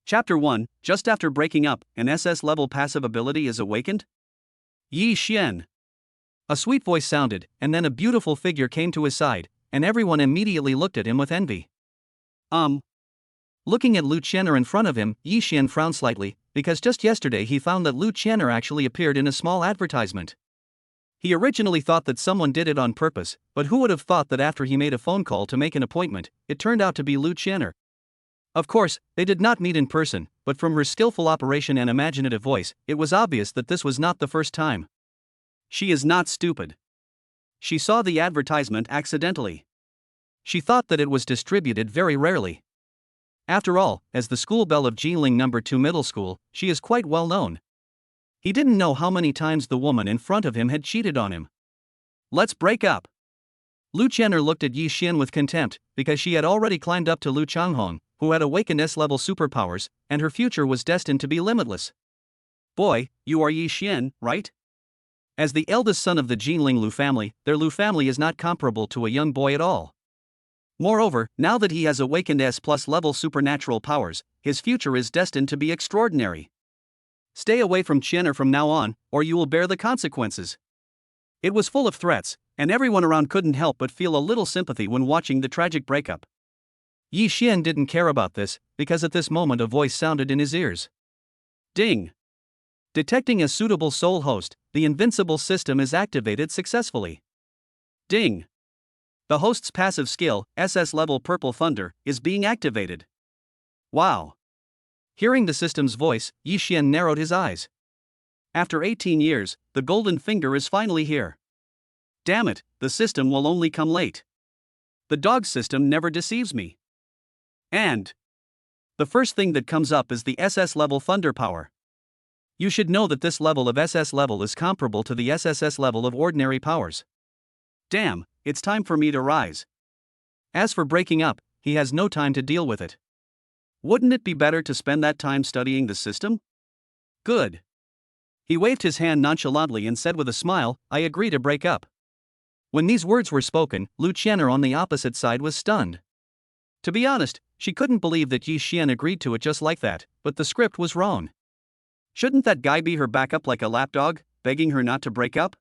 Chapter 1, just after breaking up, an SS-level passive ability is awakened? Yi Xian. A sweet voice sounded, and then a beautiful figure came to his side, and everyone immediately looked at him with envy. Looking at Lu Qian'er in front of him, Yi Xian frowned slightly, because just yesterday he found that Lu Qian'er actually appeared in a small advertisement. He originally thought that someone did it on purpose, but who would have thought that after he made a phone call to make an appointment, it turned out to be Lu Qian'er. Of course, they did not meet in person, but from her skillful operation and imaginative voice, it was obvious that this was not the first time. She is not stupid. She saw the advertisement accidentally. She thought that it was distributed very rarely. After all, as the school belle of Jinling No. 2 Middle School, she is quite well known. He didn't know how many times the woman in front of him had cheated on him. Let's break up. Lu Qian'er looked at Yi Xian with contempt, because she had already climbed up to Lu Changhong, who had awakened S-level superpowers, and her future was destined to be limitless. Boy, you are Yi Xian, right? As the eldest son of the Jinling Lu family, their Lu family is not comparable to a young boy at all. Moreover, now that he has awakened S+ level supernatural powers, his future is destined to be extraordinary. Stay away from Qian'er from now on, or you will bear the consequences. It was full of threats, and everyone around couldn't help but feel a little sympathy when watching the tragic breakup. Yi Xian didn't care about this, because at this moment a voice sounded in his ears. Ding! Detecting a suitable soul host, the invincible system is activated successfully. Ding! The host's passive skill, SS level Purple Thunder, is being activated. Wow! Hearing the system's voice, Yi Xian narrowed his eyes. After 18 years, the golden finger is finally here. Damn it, the system will only come late. The dog system never deceives me. And the first thing that comes up is the SS level Thunder power. You should know that this level of SS level is comparable to the SSS level of ordinary powers. Damn, it's time for me to rise. As for breaking up, he has no time to deal with it. Wouldn't it be better to spend that time studying the system? Good. He waved his hand nonchalantly and said with a smile, I agree to break up. When these words were spoken, Lu Qian'er on the opposite side was stunned. To be honest, she couldn't believe that Yi Xian agreed to it just like that, but the script was wrong. Shouldn't that guy be her backup like a lapdog, begging her not to break up?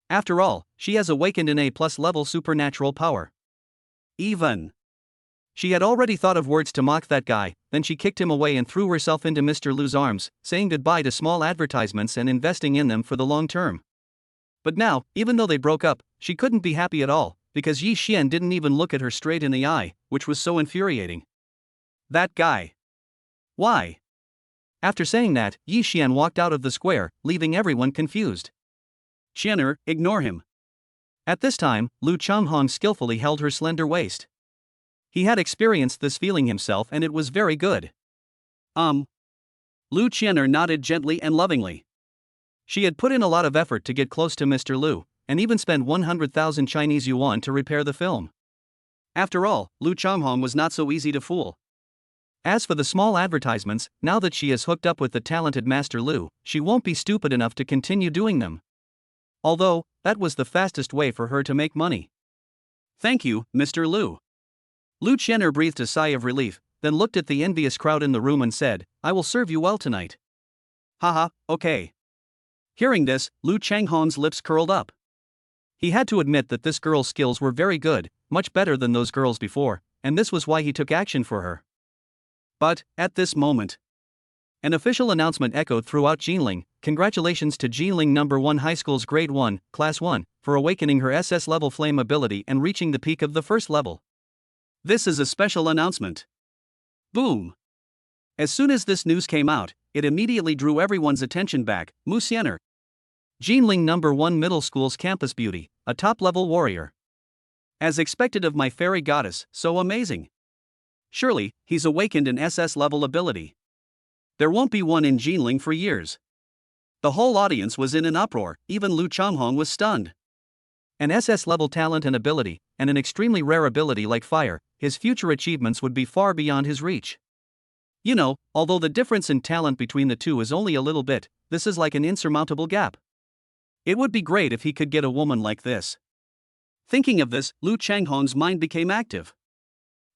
After all, she has awakened an A+ level supernatural power. Even. She had already thought of words to mock that guy, then she kicked him away and threw herself into Mr. Lu's arms, saying goodbye to small advertisements and investing in them for the long term. But now, even though they broke up, she couldn't be happy at all, because Yi Xian didn't even look at her straight in the eye, which was so infuriating. That guy. Why? After saying that, Yi Xian walked out of the square, leaving everyone confused. Qian'er, ignore him. At this time, Lu Changhong skillfully held her slender waist. He had experienced this feeling himself and it was very good. Lu Qian'er nodded gently and lovingly. She had put in a lot of effort to get close to Mr. Lu, and even spent 100,000 Chinese yuan to repair the film. After all, Lu Changhong was not so easy to fool. As for the small advertisements, now that she is hooked up with the talented Master Lu, she won't be stupid enough to continue doing them. Although, that was the fastest way for her to make money. Thank you, Mr. Lu. Lu Qian'er breathed a sigh of relief, then looked at the envious crowd in the room and said, I will serve you well tonight. Haha, okay. Hearing this, Lu Changhong's lips curled up. He had to admit that this girl's skills were very good, much better than those girls before, and this was why he took action for her. But, at this moment, an official announcement echoed throughout Jinling. Congratulations to Jinling No. 1 High School's Grade 1, Class 1, for awakening her SS level flame ability and reaching the peak of the first level. This is a special announcement. Boom! As soon as this news came out, it immediately drew everyone's attention back. Musener, Jinling No. 1 Middle School's campus beauty, a top-level warrior. As expected of my fairy goddess, so amazing. Surely, he's awakened an SS level ability. There won't be one in Jinling for years. The whole audience was in an uproar, even Lu Changhong was stunned. An SS level talent and ability, and an extremely rare ability like fire, his future achievements would be far beyond his reach. You know, although the difference in talent between the two is only a little bit, this is like an insurmountable gap. It would be great if he could get a woman like this. Thinking of this, Lu Changhong's mind became active.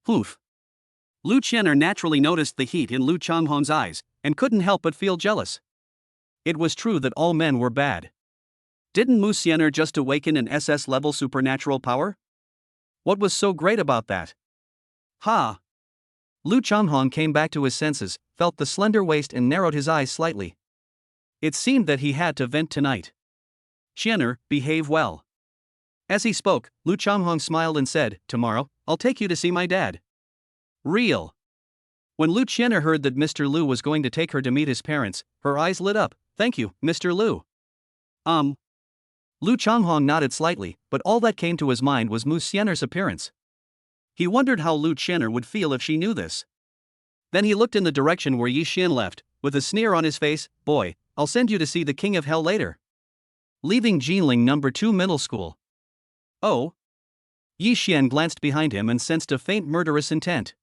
Oof. Lu Qian'er naturally noticed the heat in Lu Changhong's eyes, and couldn't help but feel jealous. It was true that all men were bad. Didn't Musener just awaken an SS-level supernatural power? What was so great about that? Ha! Lu Changhong came back to his senses, felt the slender waist and narrowed his eyes slightly. It seemed that he had to vent tonight. Qian'er, behave well. As he spoke, Lu Changhong smiled and said, tomorrow, I'll take you to see my dad. Real. When Lu Qian'er heard that Mr. Lu was going to take her to meet his parents, her eyes lit up. Thank you, Mr. Lu. Lu Changhong nodded slightly, but all that came to his mind was Musener's appearance. He wondered how Lu Qian'er would feel if she knew this. Then he looked in the direction where Yi Xian left, with a sneer on his face. Boy, I'll send you to see the King of Hell later. Leaving Jinling No. 2 Middle School. Oh? Yi Xian glanced behind him and sensed a faint murderous intent.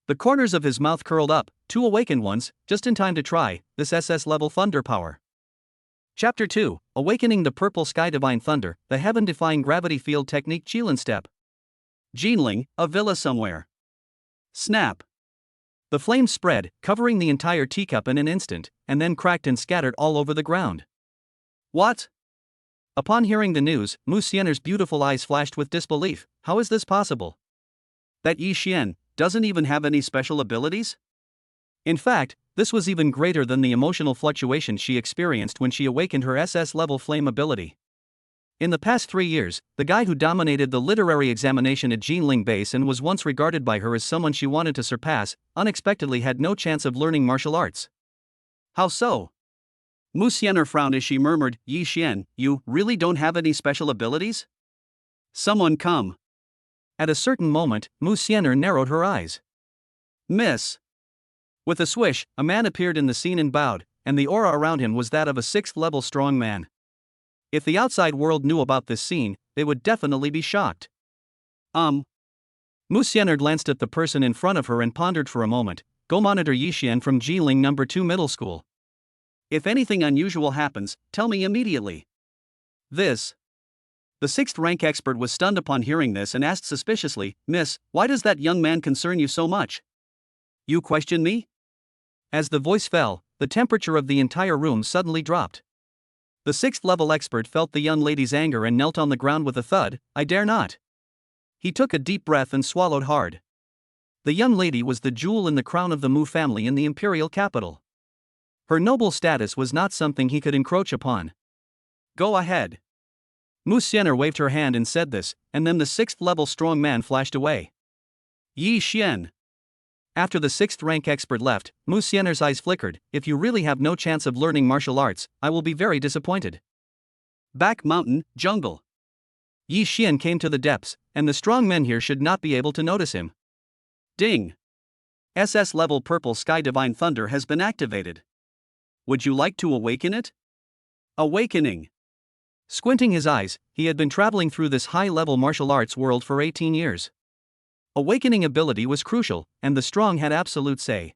The corners of his mouth curled up, two awakened ones, just in time to try this SS-level thunder power. Chapter 2, Awakening the Purple Sky Divine Thunder, the Heaven-Defying Gravity Field Technique Qilin Step. Jinling, a villa somewhere. Snap. The flames spread, covering the entire teacup in an instant, and then cracked and scattered all over the ground. What? Upon hearing the news, Musener's beautiful eyes flashed with disbelief. How is this possible? That Yi Xian doesn't even have any special abilities? In fact, this was even greater than the emotional fluctuation she experienced when she awakened her SS-level flame ability. In the past 3 years, the guy who dominated the literary examination at Jinling Base and was once regarded by her as someone she wanted to surpass, unexpectedly had no chance of learning martial arts. How so? Musener frowned as she murmured, Yi Xian, you really don't have any special abilities? Someone come. At a certain moment, Musener narrowed her eyes. Miss. With a swish, a man appeared in the scene and bowed, and the aura around him was that of a 6th-level strong man. If the outside world knew about this scene, they would definitely be shocked. Musener glanced at the person in front of her and pondered for a moment. Go monitor Yi Xian from Jinling No. 2 Middle School. If anything unusual happens, tell me immediately. This. The 6th rank expert was stunned upon hearing this and asked suspiciously, Miss, why does that young man concern you so much? You question me? As the voice fell, the temperature of the entire room suddenly dropped. The 6th-level expert felt the young lady's anger and knelt on the ground with a thud. I dare not. He took a deep breath and swallowed hard. The young lady was the jewel in the crown of the Mu family in the imperial capital. Her noble status was not something he could encroach upon. Go ahead. Musener waved her hand and said this, and then the 6th-level strong man flashed away. Yi Xian. After the 6th rank expert left, Musener's eyes flickered. If you really have no chance of learning martial arts, I will be very disappointed. Back mountain, jungle. Yi Xian came to the depths, and the strong men here should not be able to notice him. Ding. SS-level Purple Sky Divine Thunder has been activated. Would you like to awaken it? Awakening. Squinting his eyes, he had been traveling through this high-level martial arts world for 18 years. Awakening ability was crucial, and the strong had absolute say.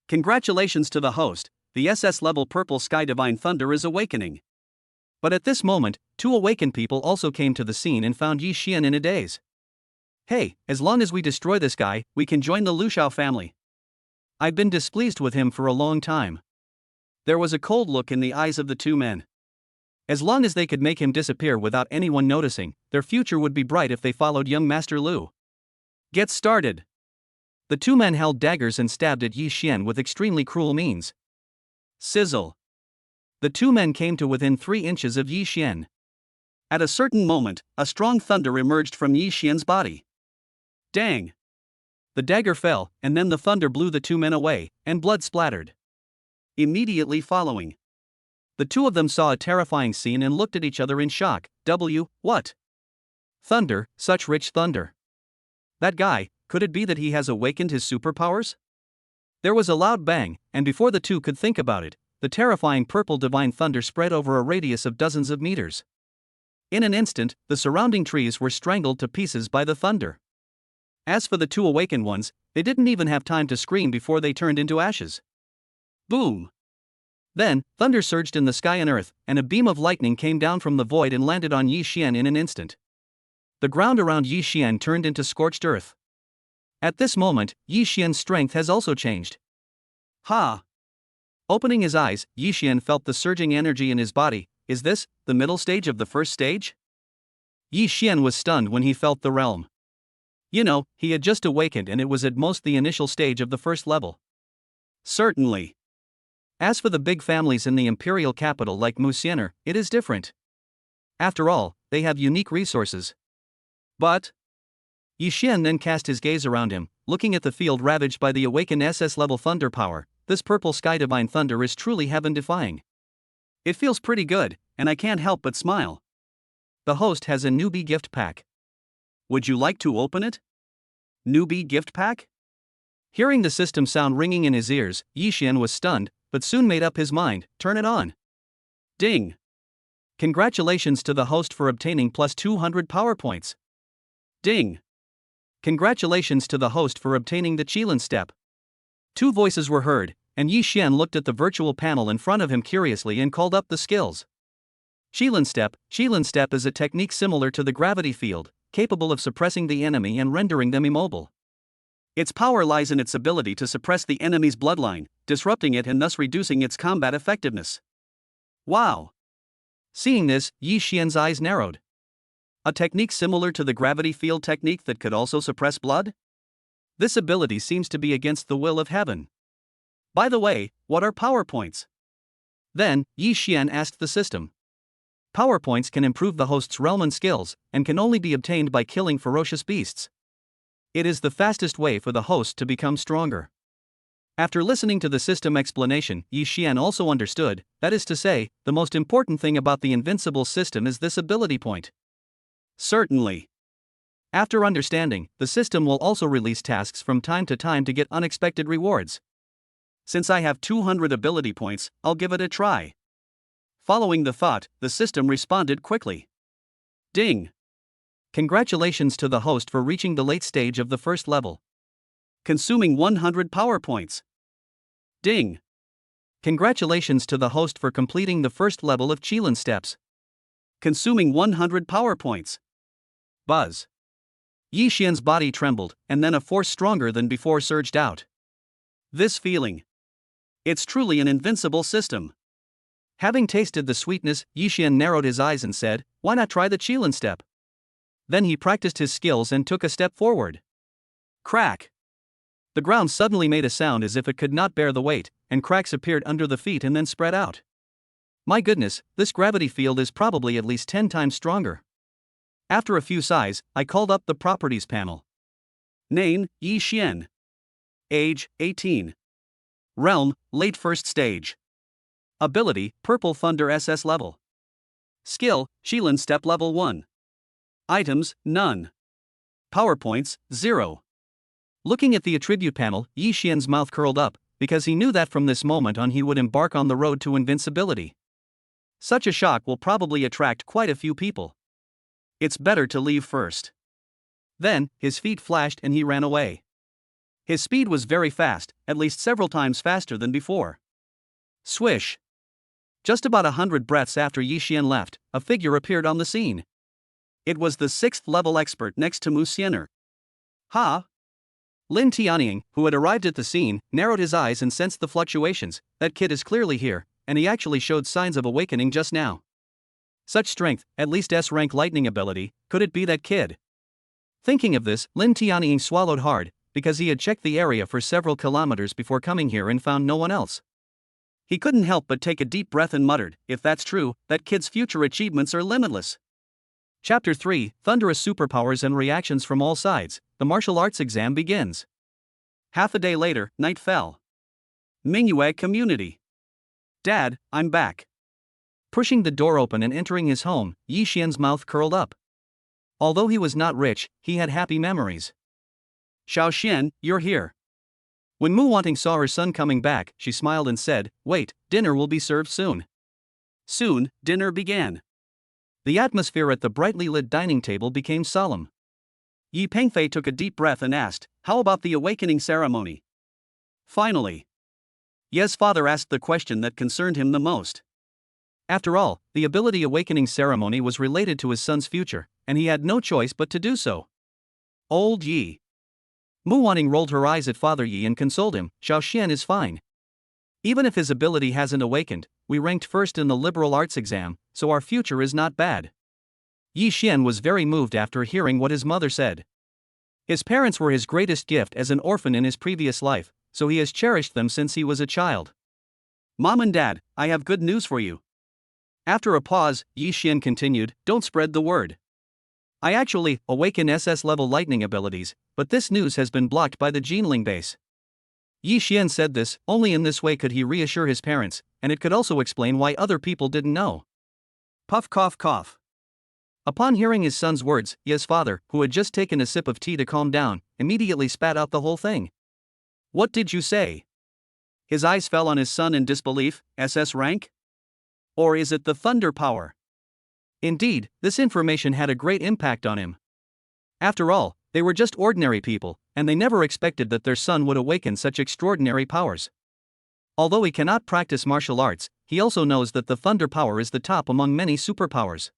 Congratulations to the host, the SS-level Purple Sky Divine Thunder is awakening. But at this moment, 2 awakened people also came to the scene and found Yi Xian in a daze. Hey, as long as we destroy this guy, we can join the Lushao family. I've been displeased with him for a long time. There was a cold look in the eyes of the 2 men. As long as they could make him disappear without anyone noticing, their future would be bright if they followed young Master Lu. Get started. The 2 men held daggers and stabbed at Yi Xian with extremely cruel means. Sizzle. The 2 men came to within 3 inches of Yi Xian. At a certain moment, a strong thunder emerged from Yi Xian's body. Dang. The dagger fell, and then the thunder blew the 2 men away, and blood splattered. Immediately following, the 2 of them saw a terrifying scene and looked at each other in shock. What? Thunder, such rich thunder. That guy, could it be that he has awakened his superpowers? There was a loud bang, and before the 2 could think about it, the terrifying purple divine thunder spread over a radius of dozens of meters. In an instant, the surrounding trees were strangled to pieces by the thunder. As for the 2 awakened ones, they didn't even have time to scream before they turned into ashes. Boom! Then, thunder surged in the sky and earth, and a beam of lightning came down from the void and landed on Yi Xian in an instant. The ground around Yi Xian turned into scorched earth. At this moment, Yi Xian's strength has also changed. Ha! Opening his eyes, Yi Xian felt the surging energy in his body. Is this the middle stage of the first stage? Yi Xian was stunned when he felt the realm. You know, he had just awakened and it was at most the initial stage of the first level. Certainly. As for the big families in the imperial capital like Musener, it is different. After all, they have unique resources. But Yi Xian then cast his gaze around him, looking at the field ravaged by the awakened SS-level thunder power. This purple sky divine thunder is truly heaven-defying. It feels pretty good, and I can't help but smile. The host has a newbie gift pack. Would you like to open it? Newbie gift pack? Hearing the system sound ringing in his ears, Yi Xian was stunned, but soon made up his mind. Turn it on. Ding! Congratulations to the host for obtaining plus 200 power points. Ding! Congratulations to the host for obtaining the Qilin step. Two voices were heard, and Yi Xian looked at the virtual panel in front of him curiously and called up the skills. Qilin step is a technique similar to the gravity field, capable of suppressing the enemy and rendering them immobile. Its power lies in its ability to suppress the enemy's bloodline, disrupting it and thus reducing its combat effectiveness. Wow! Seeing this, Yi Xian's eyes narrowed. A technique similar to the gravity field technique that could also suppress blood? This ability seems to be against the will of heaven. By the way, what are power points? Then, Yi Xian asked the system. Power points can improve the host's realm and skills, and can only be obtained by killing ferocious beasts. It is the fastest way for the host to become stronger. After listening to the system explanation, Yi Xian also understood, that is to say, the most important thing about the invincible system is this ability point. Certainly. After understanding, the system will also release tasks from time to time to get unexpected rewards. Since I have 200 ability points, I'll give it a try. Following the thought, the system responded quickly. Ding! Congratulations to the host for reaching the late stage of the first level. Consuming 100 power points. Ding! Congratulations to the host for completing the first level of Qilin steps. Consuming 100 power points. Buzz. Yi Xian's body trembled, and then a force stronger than before surged out. This feeling. It's truly an invincible system. Having tasted the sweetness, Yi Xian narrowed his eyes and said, why not try the Qilin step? Then he practiced his skills and took a step forward. Crack! The ground suddenly made a sound as if it could not bear the weight, and cracks appeared under the feet and then spread out. My goodness, this gravity field is probably at least 10 times stronger. After a few sighs, I called up the properties panel. Name, Yi Xian. Age, 18. Realm, late first stage. Ability, Purple Thunder SS level. Skill, Qilin step level 1. Items, none. Power points, 0. Looking at the attribute panel, Yi Xian's mouth curled up, because he knew that from this moment on he would embark on the road to invincibility. Such a shock will probably attract quite a few people. It's better to leave first. Then, his feet flashed and he ran away. His speed was very fast, at least several times faster than before. Swish! Just about 100 breaths after Yi Xian left, a figure appeared on the scene. It was the 6th level expert next to Musener. Ha! Lin Tianying, who had arrived at the scene, narrowed his eyes and sensed the fluctuations. That kid is clearly here, and he actually showed signs of awakening just now. Such strength, at least S-rank lightning ability, could it be that kid? Thinking of this, Lin Tianying swallowed hard, because he had checked the area for several kilometers before coming here and found no one else. He couldn't help but take a deep breath and muttered, if that's true, that kid's future achievements are limitless. Chapter 3, Thunderous Superpowers and Reactions from All Sides. The martial arts exam begins. Half a day later, night fell. Mingyue Community. Dad, I'm back. Pushing the door open and entering his home, Yi Xian's mouth curled up. Although he was not rich, he had happy memories. Xiao Xian, you're here. When Mu Wanting saw her son coming back, she smiled and said, wait, dinner will be served soon. Soon, dinner began. The atmosphere at the brightly lit dining table became solemn. Yi Pengfei took a deep breath and asked, how about the awakening ceremony? Finally. Ye's father asked the question that concerned him the most. After all, the ability awakening ceremony was related to his son's future, and he had no choice but to do so. Old Yi. Mu Wanting rolled her eyes at Father Yi and consoled him. Xiao Xian is fine. Even if his ability hasn't awakened, we ranked first in the liberal arts exam, so our future is not bad. Yi Xian was very moved after hearing what his mother said. His parents were his greatest gift as an orphan in his previous life, so he has cherished them since he was a child. Mom and Dad, I have good news for you. After a pause, Yi Xian continued, don't spread the word. I actually awaken SS level lightning abilities, but this news has been blocked by the Jinling base. Yi Xian said this, only in this way could he reassure his parents, and it could also explain why other people didn't know. Puff cough cough. Upon hearing his son's words, Yi's father, who had just taken a sip of tea to calm down, immediately spat out the whole thing. What did you say? His eyes fell on his son in disbelief. SS rank? Or is it the thunder power? Indeed, this information had a great impact on him. After all, they were just ordinary people, and they never expected that their son would awaken such extraordinary powers. Although he cannot practice martial arts, he also knows that the thunder power is the top among many superpowers.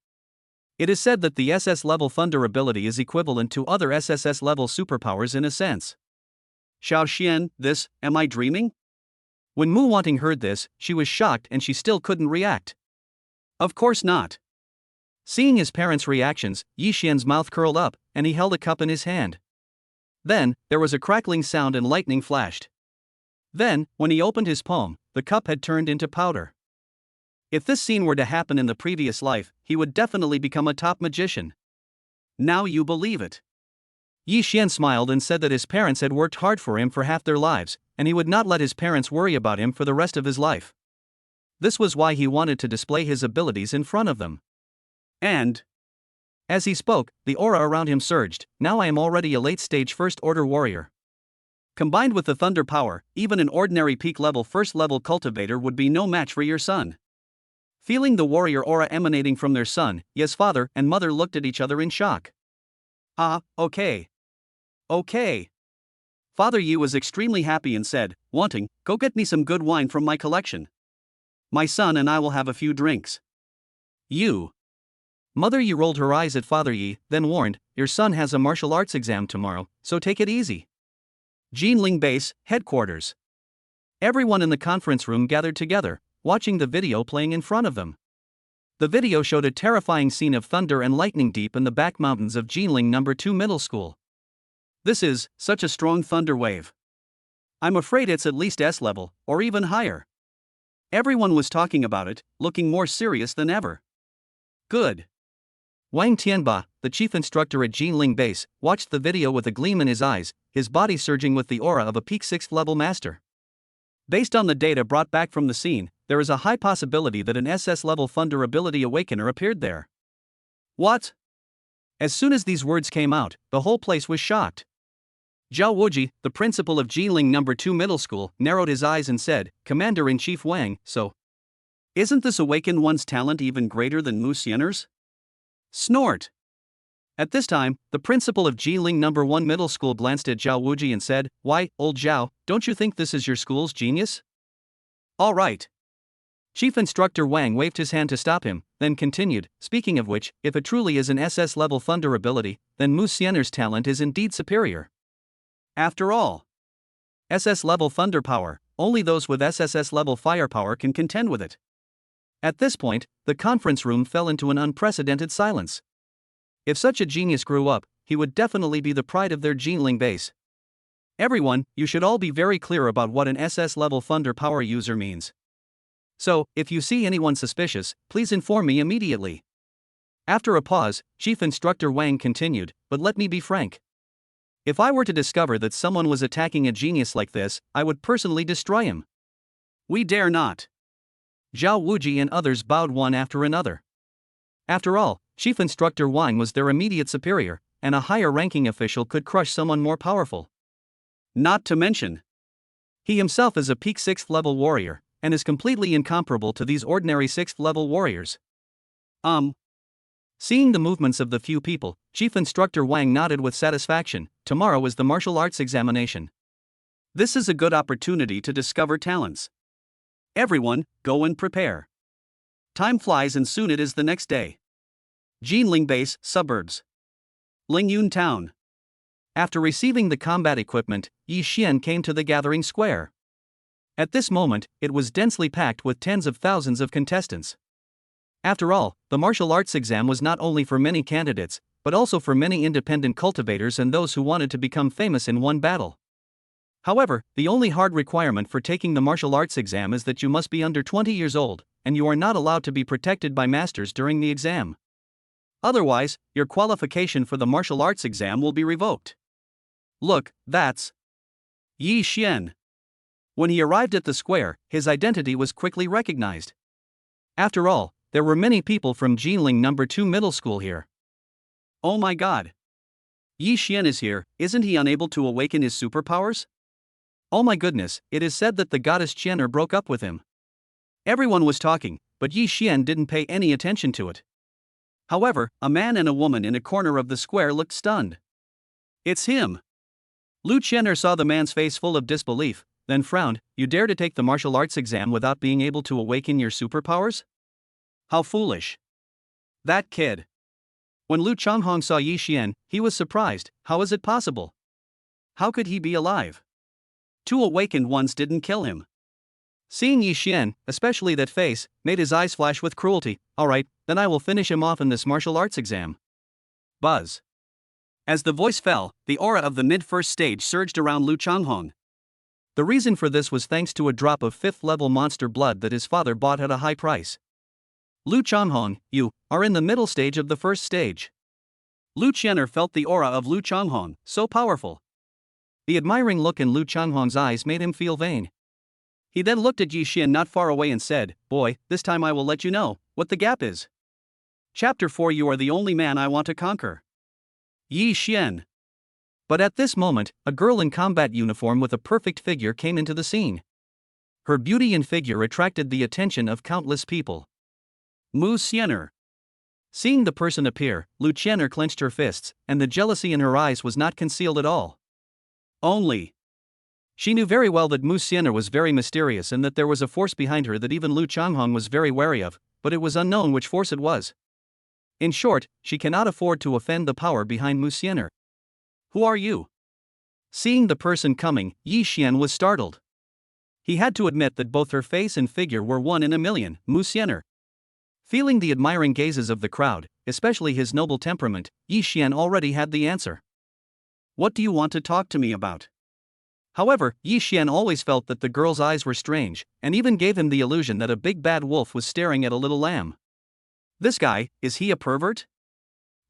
It is said that the SS level thunder ability is equivalent to other SSS level superpowers in a sense. Xiao Xian, am I dreaming? When Mu Wanting heard this, she was shocked and she still couldn't react. Of course not. Seeing his parents' reactions, Yi Xian's mouth curled up, and he held a cup in his hand. Then, there was a crackling sound and lightning flashed. Then, when he opened his palm, the cup had turned into powder. If this scene were to happen in the previous life, he would definitely become a top magician. Now you believe it. Yi Xian smiled and said that his parents had worked hard for him for half their lives, and he would not let his parents worry about him for the rest of his life. This was why he wanted to display his abilities in front of them. And as he spoke, the aura around him surged. Now I am already a late-stage first-order warrior. Combined with the thunder power, even an ordinary peak-level first-level cultivator would be no match for your son. Feeling the warrior aura emanating from their son, Yi's father and mother looked at each other in shock. Okay. Father Yi was extremely happy and said, Wanting, go get me some good wine from my collection. My son and I will have a few drinks. Mother Yi rolled her eyes at Father Yi, then warned, your son has a martial arts exam tomorrow, so take it easy. Jinling Base, headquarters. Everyone in the conference room gathered together, watching the video playing in front of them. The video showed a terrifying scene of thunder and lightning deep in the back mountains of Jinling No. 2 Middle School. This is such a strong thunder wave. I'm afraid it's at least S level, or even higher. Everyone was talking about it, looking more serious than ever. Good. Wang Tianba, the chief instructor at Jinling Base, watched the video with a gleam in his eyes, his body surging with the aura of a peak 6th level master. Based on the data brought back from the scene, there is a high possibility that an SS level thunder ability awakener appeared there. What? As soon as these words came out, the whole place was shocked. Zhao Wuji, the principal of Jinling No. 2 Middle School, narrowed his eyes and said, Commander-in-Chief Wang, so isn't this awakened one's talent even greater than Musener's? Snort. At this time, the principal of Jinling No. 1 Middle School glanced at Zhao Wuji and said, why, old Zhao, don't you think this is your school's genius? All right. Chief Instructor Wang waved his hand to stop him, then continued, speaking of which, if it truly is an SS-level thunder ability, then Musener's talent is indeed superior. After all, SS-level thunder power, only those with SSS-level firepower can contend with it. At this point, the conference room fell into an unprecedented silence. If such a genius grew up, he would definitely be the pride of their Jinling base. Everyone, you should all be very clear about what an SS-level thunder power user means. So, if you see anyone suspicious, please inform me immediately. After a pause, Chief Instructor Wang continued, but let me be frank. If I were to discover that someone was attacking a genius like this, I would personally destroy him. We dare not. Zhao Wuji and others bowed one after another. After all, Chief Instructor Wang was their immediate superior, and a higher-ranking official could crush someone more powerful. Not to mention, he himself is a peak 6th level warrior, and is completely incomparable to these ordinary 6th level warriors. Seeing the movements of the few people, Chief Instructor Wang nodded with satisfaction. Tomorrow is the martial arts examination. This is a good opportunity to discover talents. Everyone, go and prepare. Time flies and soon it is the next day. Jinling Base, suburbs. Lingyun Town. After receiving the combat equipment, Yi Xian came to the gathering square. At this moment, it was densely packed with tens of thousands of contestants. After all, the martial arts exam was not only for many candidates, but also for many independent cultivators and those who wanted to become famous in one battle. However, the only hard requirement for taking the martial arts exam is that you must be under 20 years old, and you are not allowed to be protected by masters during the exam. Otherwise, your qualification for the martial arts exam will be revoked. Look, that's Yi Xian. When he arrived at the square, his identity was quickly recognized. After all, there were many people from Jinling No. 2 Middle School here. Oh my god! Yi Xian is here, isn't he unable to awaken his superpowers? Oh my goodness, it is said that the goddess Qianer broke up with him. Everyone was talking, but Yi Xian didn't pay any attention to it. However, a man and a woman in a corner of the square looked stunned. It's him! Lu Qianer saw the man's face full of disbelief, then frowned. You dare to take the martial arts exam without being able to awaken your superpowers? How foolish. That kid. When Lu Changhong saw Yi Xian, he was surprised. How is it possible? How could he be alive? Two awakened ones didn't kill him. Seeing Yi Xian, especially that face, made his eyes flash with cruelty. Alright, then I will finish him off in this martial arts exam. Buzz. As the voice fell, the aura of the mid-first stage surged around Lu Changhong. The reason for this was thanks to a drop of 5th level monster blood that his father bought at a high price. Lu Changhong, you are in the middle stage of the first stage. Lu Qianer felt the aura of Lu Changhong, so powerful. The admiring look in Lu Changhong's eyes made him feel vain. He then looked at Yi Xian not far away and said, Boy, this time I will let you know what the gap is. Chapter 4 You are the only man I want to conquer. Yi Xian. But at this moment, a girl in combat uniform with a perfect figure came into the scene. Her beauty and figure attracted the attention of countless people. Musener. Seeing the person appear, Lu Qianer clenched her fists, and the jealousy in her eyes was not concealed at all. Only. She knew very well that Musener was very mysterious and that there was a force behind her that even Lu Changhong was very wary of, but it was unknown which force it was. In short, she cannot afford to offend the power behind Musener. Who are you? Seeing the person coming, Yi Xian was startled. He had to admit that both her face and figure were one in a million. Musener. Feeling the admiring gazes of the crowd, especially his noble temperament, Yi Xian already had the answer. What do you want to talk to me about? However, Yi Xian always felt that the girl's eyes were strange, and even gave him the illusion that a big bad wolf was staring at a little lamb. This guy, is he a pervert?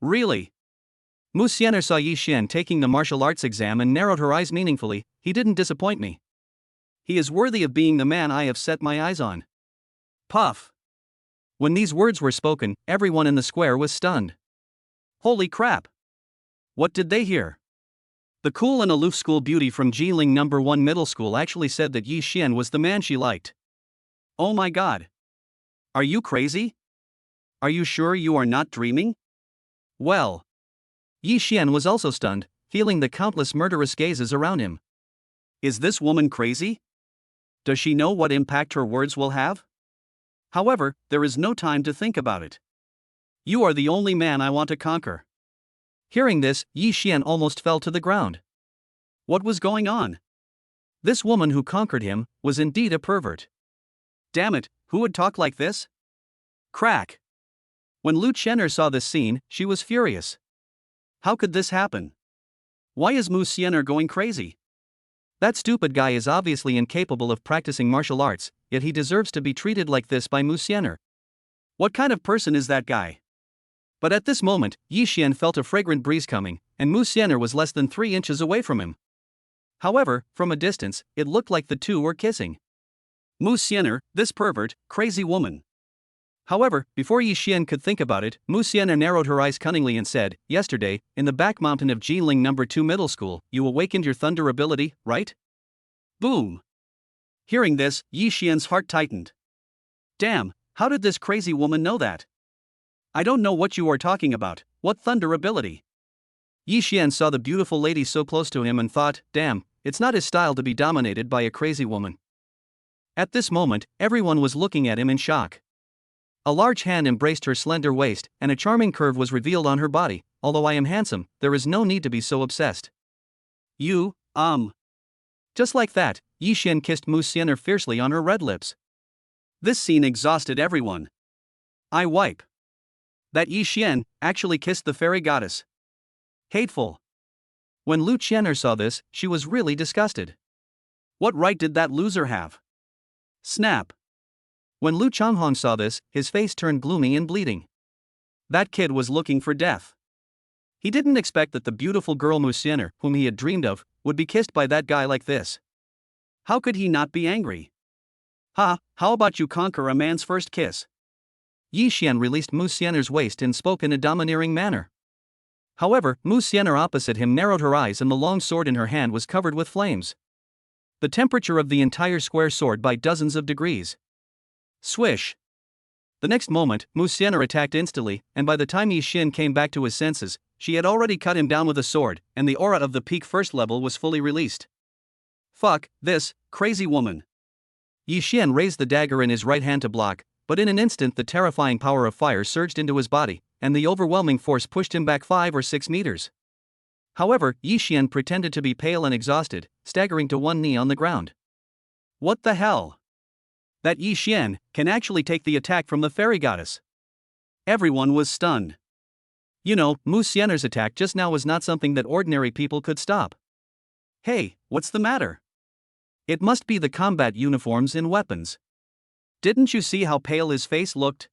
Really? Musener saw Yi Xian taking the martial arts exam and narrowed her eyes meaningfully. He didn't disappoint me. He is worthy of being the man I have set my eyes on. Puff. When these words were spoken, everyone in the square was stunned. Holy crap! What did they hear? The cool and aloof school beauty from Jiling No. 1 Middle School actually said that Yi Xian was the man she liked. Oh my god! Are you crazy? Are you sure you are not dreaming? Well. Yi Xian was also stunned, feeling the countless murderous gazes around him. Is this woman crazy? Does she know what impact her words will have? However, there is no time to think about it. You are the only man I want to conquer. Hearing this, Yi Xian almost fell to the ground. What was going on? This woman who conquered him was indeed a pervert. Damn it, who would talk like this? Crack. When Lu Qianer saw this scene, she was furious. How could this happen? Why is Musener going crazy? That stupid guy is obviously incapable of practicing martial arts, yet he deserves to be treated like this by Musener. What kind of person is that guy? But at this moment, Yi Xian felt a fragrant breeze coming, and Musener was less than 3 inches away from him. However, from a distance, it looked like the two were kissing. Musener, this pervert, crazy woman. However, before Yi Xian could think about it, Musener narrowed her eyes cunningly and said, Yesterday, in the back mountain of Jiling No. 2 Middle School, you awakened your thunder ability, right? Boom! Hearing this, Yi Xian's heart tightened. Damn, how did this crazy woman know that? I don't know what you are talking about. What thunder ability? Yi Xian saw the beautiful lady so close to him and thought, damn, it's not his style to be dominated by a crazy woman. At this moment, everyone was looking at him in shock. A large hand embraced her slender waist, and a charming curve was revealed on her body. Although I am handsome, there is no need to be so obsessed. You, Just like that, Yixian kissed Musener fiercely on her red lips. This scene exhausted everyone. I wipe. That Yixian actually kissed the fairy goddess. Hateful. When Lu Qian'er saw this, she was really disgusted. What right did that loser have? Snap. When Lu Changhong saw this, his face turned gloomy and bleeding. That kid was looking for death. He didn't expect that the beautiful girl Musener, whom he had dreamed of, would be kissed by that guy like this. How could he not be angry? Ha, how about you conquer a man's first kiss? Yixian released Musener's waist and spoke in a domineering manner. However, Musener opposite him narrowed her eyes and the long sword in her hand was covered with flames. The temperature of the entire square soared by dozens of degrees. Swish. The next moment, Musener attacked instantly, and by the time Yixian came back to his senses, she had already cut him down with a sword, and the aura of the peak first level was fully released. Fuck this crazy woman. Yixian raised the dagger in his right hand to block, but in an instant the terrifying power of fire surged into his body, and the overwhelming force pushed him back 5 or 6 meters. However, Yixian pretended to be pale and exhausted, staggering to one knee on the ground. What the hell? That Yixian can actually take the attack from the fairy goddess. Everyone was stunned. You know, Musener's attack just now was not something that ordinary people could stop. Hey, what's the matter? It must be the combat uniforms and weapons. Didn't you see how pale his face looked?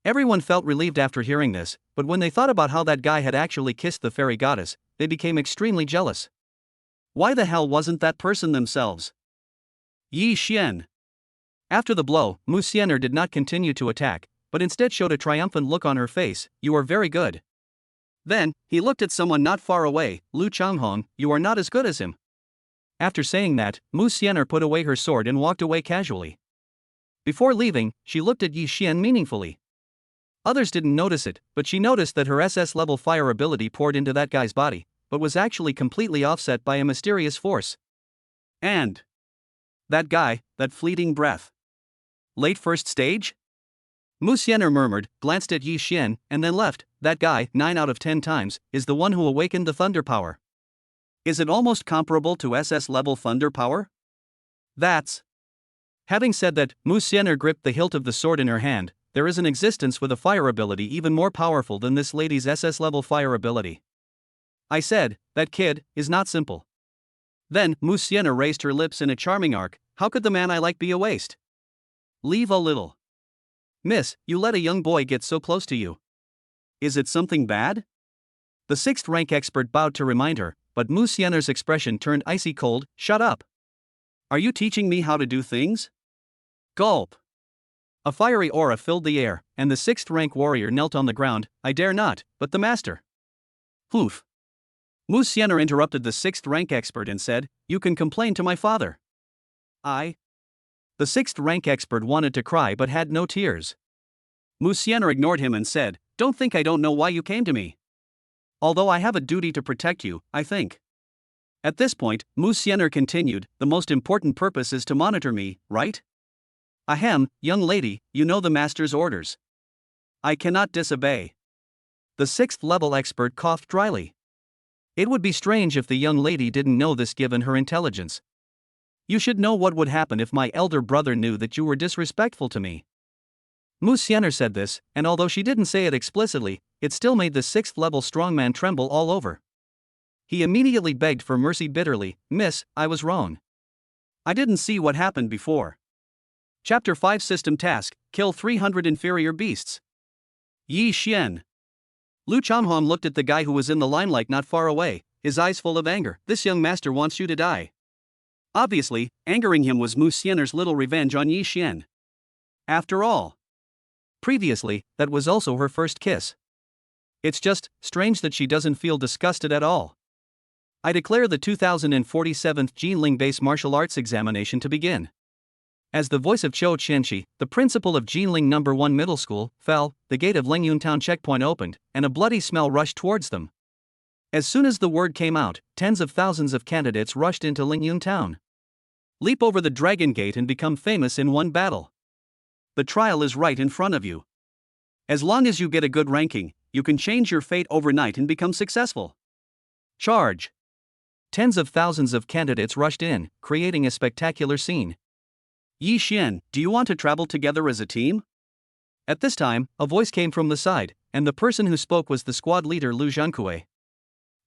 Everyone felt relieved after hearing this, but when they thought about how that guy had actually kissed the fairy goddess, they became extremely jealous. Why the hell wasn't that person themselves? Yixian. After the blow, Musener did not continue to attack, but instead showed a triumphant look on her face. You are very good. Then, he looked at someone not far away. Lu Changhong, you are not as good as him. After saying that, Musener put away her sword and walked away casually. Before leaving, she looked at Yixian meaningfully. Others didn't notice it, but she noticed that her SS-level fire ability poured into that guy's body, but was actually completely offset by a mysterious force. And that guy, that fleeting breath. Late first stage? Musener murmured, glanced at Yixian, and then left. That guy, 9 out of 10 times, is the one who awakened the thunder power. Is it almost comparable to SS-level thunder power? That's... Having said that, Musener gripped the hilt of the sword in her hand. There is an existence with a fire ability even more powerful than this lady's SS-level fire ability. I said, that kid is not simple. Then, Musener raised her lips in a charming arc. How could the man I like be a waste? Leave a little. Miss, you let a young boy get so close to you. Is it something bad? The 6th rank expert bowed to remind her, but Musener's expression turned icy cold. Shut up. Are you teaching me how to do things? Gulp. A fiery aura filled the air, and the 6th rank warrior knelt on the ground. I dare not, but the master. Poof. Musener interrupted the 6th rank expert and said, you can complain to my father. The 6th rank expert wanted to cry but had no tears. Musener ignored him and said, don't think I don't know why you came to me. Although I have a duty to protect you, I think. At this point, Musener continued, the most important purpose is to monitor me, right? Ahem, young lady, you know the master's orders. I cannot disobey. The 6th level expert coughed dryly. It would be strange if the young lady didn't know this given her intelligence. You should know what would happen if my elder brother knew that you were disrespectful to me. Musener said this, and although she didn't say it explicitly, it still made the 6th level strongman tremble all over. He immediately begged for mercy bitterly. Miss, I was wrong. I didn't see what happened before. Chapter 5 System Task, Kill 300 Inferior Beasts. Yixian. Lu Changhong looked at the guy who was in the limelight not far away, his eyes full of anger. This young master wants you to die. Obviously, angering him was Musener's little revenge on Yixian. After all. Previously, that was also her first kiss. It's just strange that she doesn't feel disgusted at all. I declare the 2047th Jinling Base Martial Arts Examination to begin. As the voice of Chou Qianxi, the principal of Jinling No. 1 Middle School, fell, the gate of Lingyun Town checkpoint opened, and a bloody smell rushed towards them. As soon as the word came out, tens of thousands of candidates rushed into Lingyun Town. Leap over the Dragon Gate and become famous in one battle. The trial is right in front of you. As long as you get a good ranking, you can change your fate overnight and become successful. Charge. tens of thousands of candidates rushed in, creating a spectacular scene. Yi Xian, do you want to travel together as a team? At this time, a voice came from the side, and the person who spoke was the squad leader Lu Zhenkue.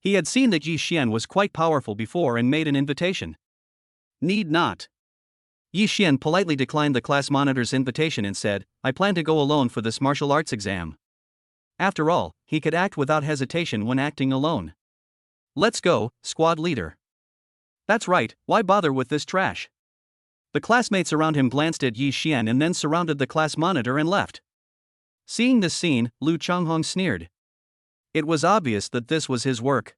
He had seen that Yi Xian was quite powerful before and made an invitation. Need not. Yi Xian politely declined the class monitor's invitation and said, I plan to go alone for this martial arts exam. After all, he could act without hesitation when acting alone. Let's go, squad leader. That's right, why bother with this trash? The classmates around him glanced at Yi Xian and then surrounded the class monitor and left. Seeing this scene, Lu Changhong sneered. It was obvious that this was his work.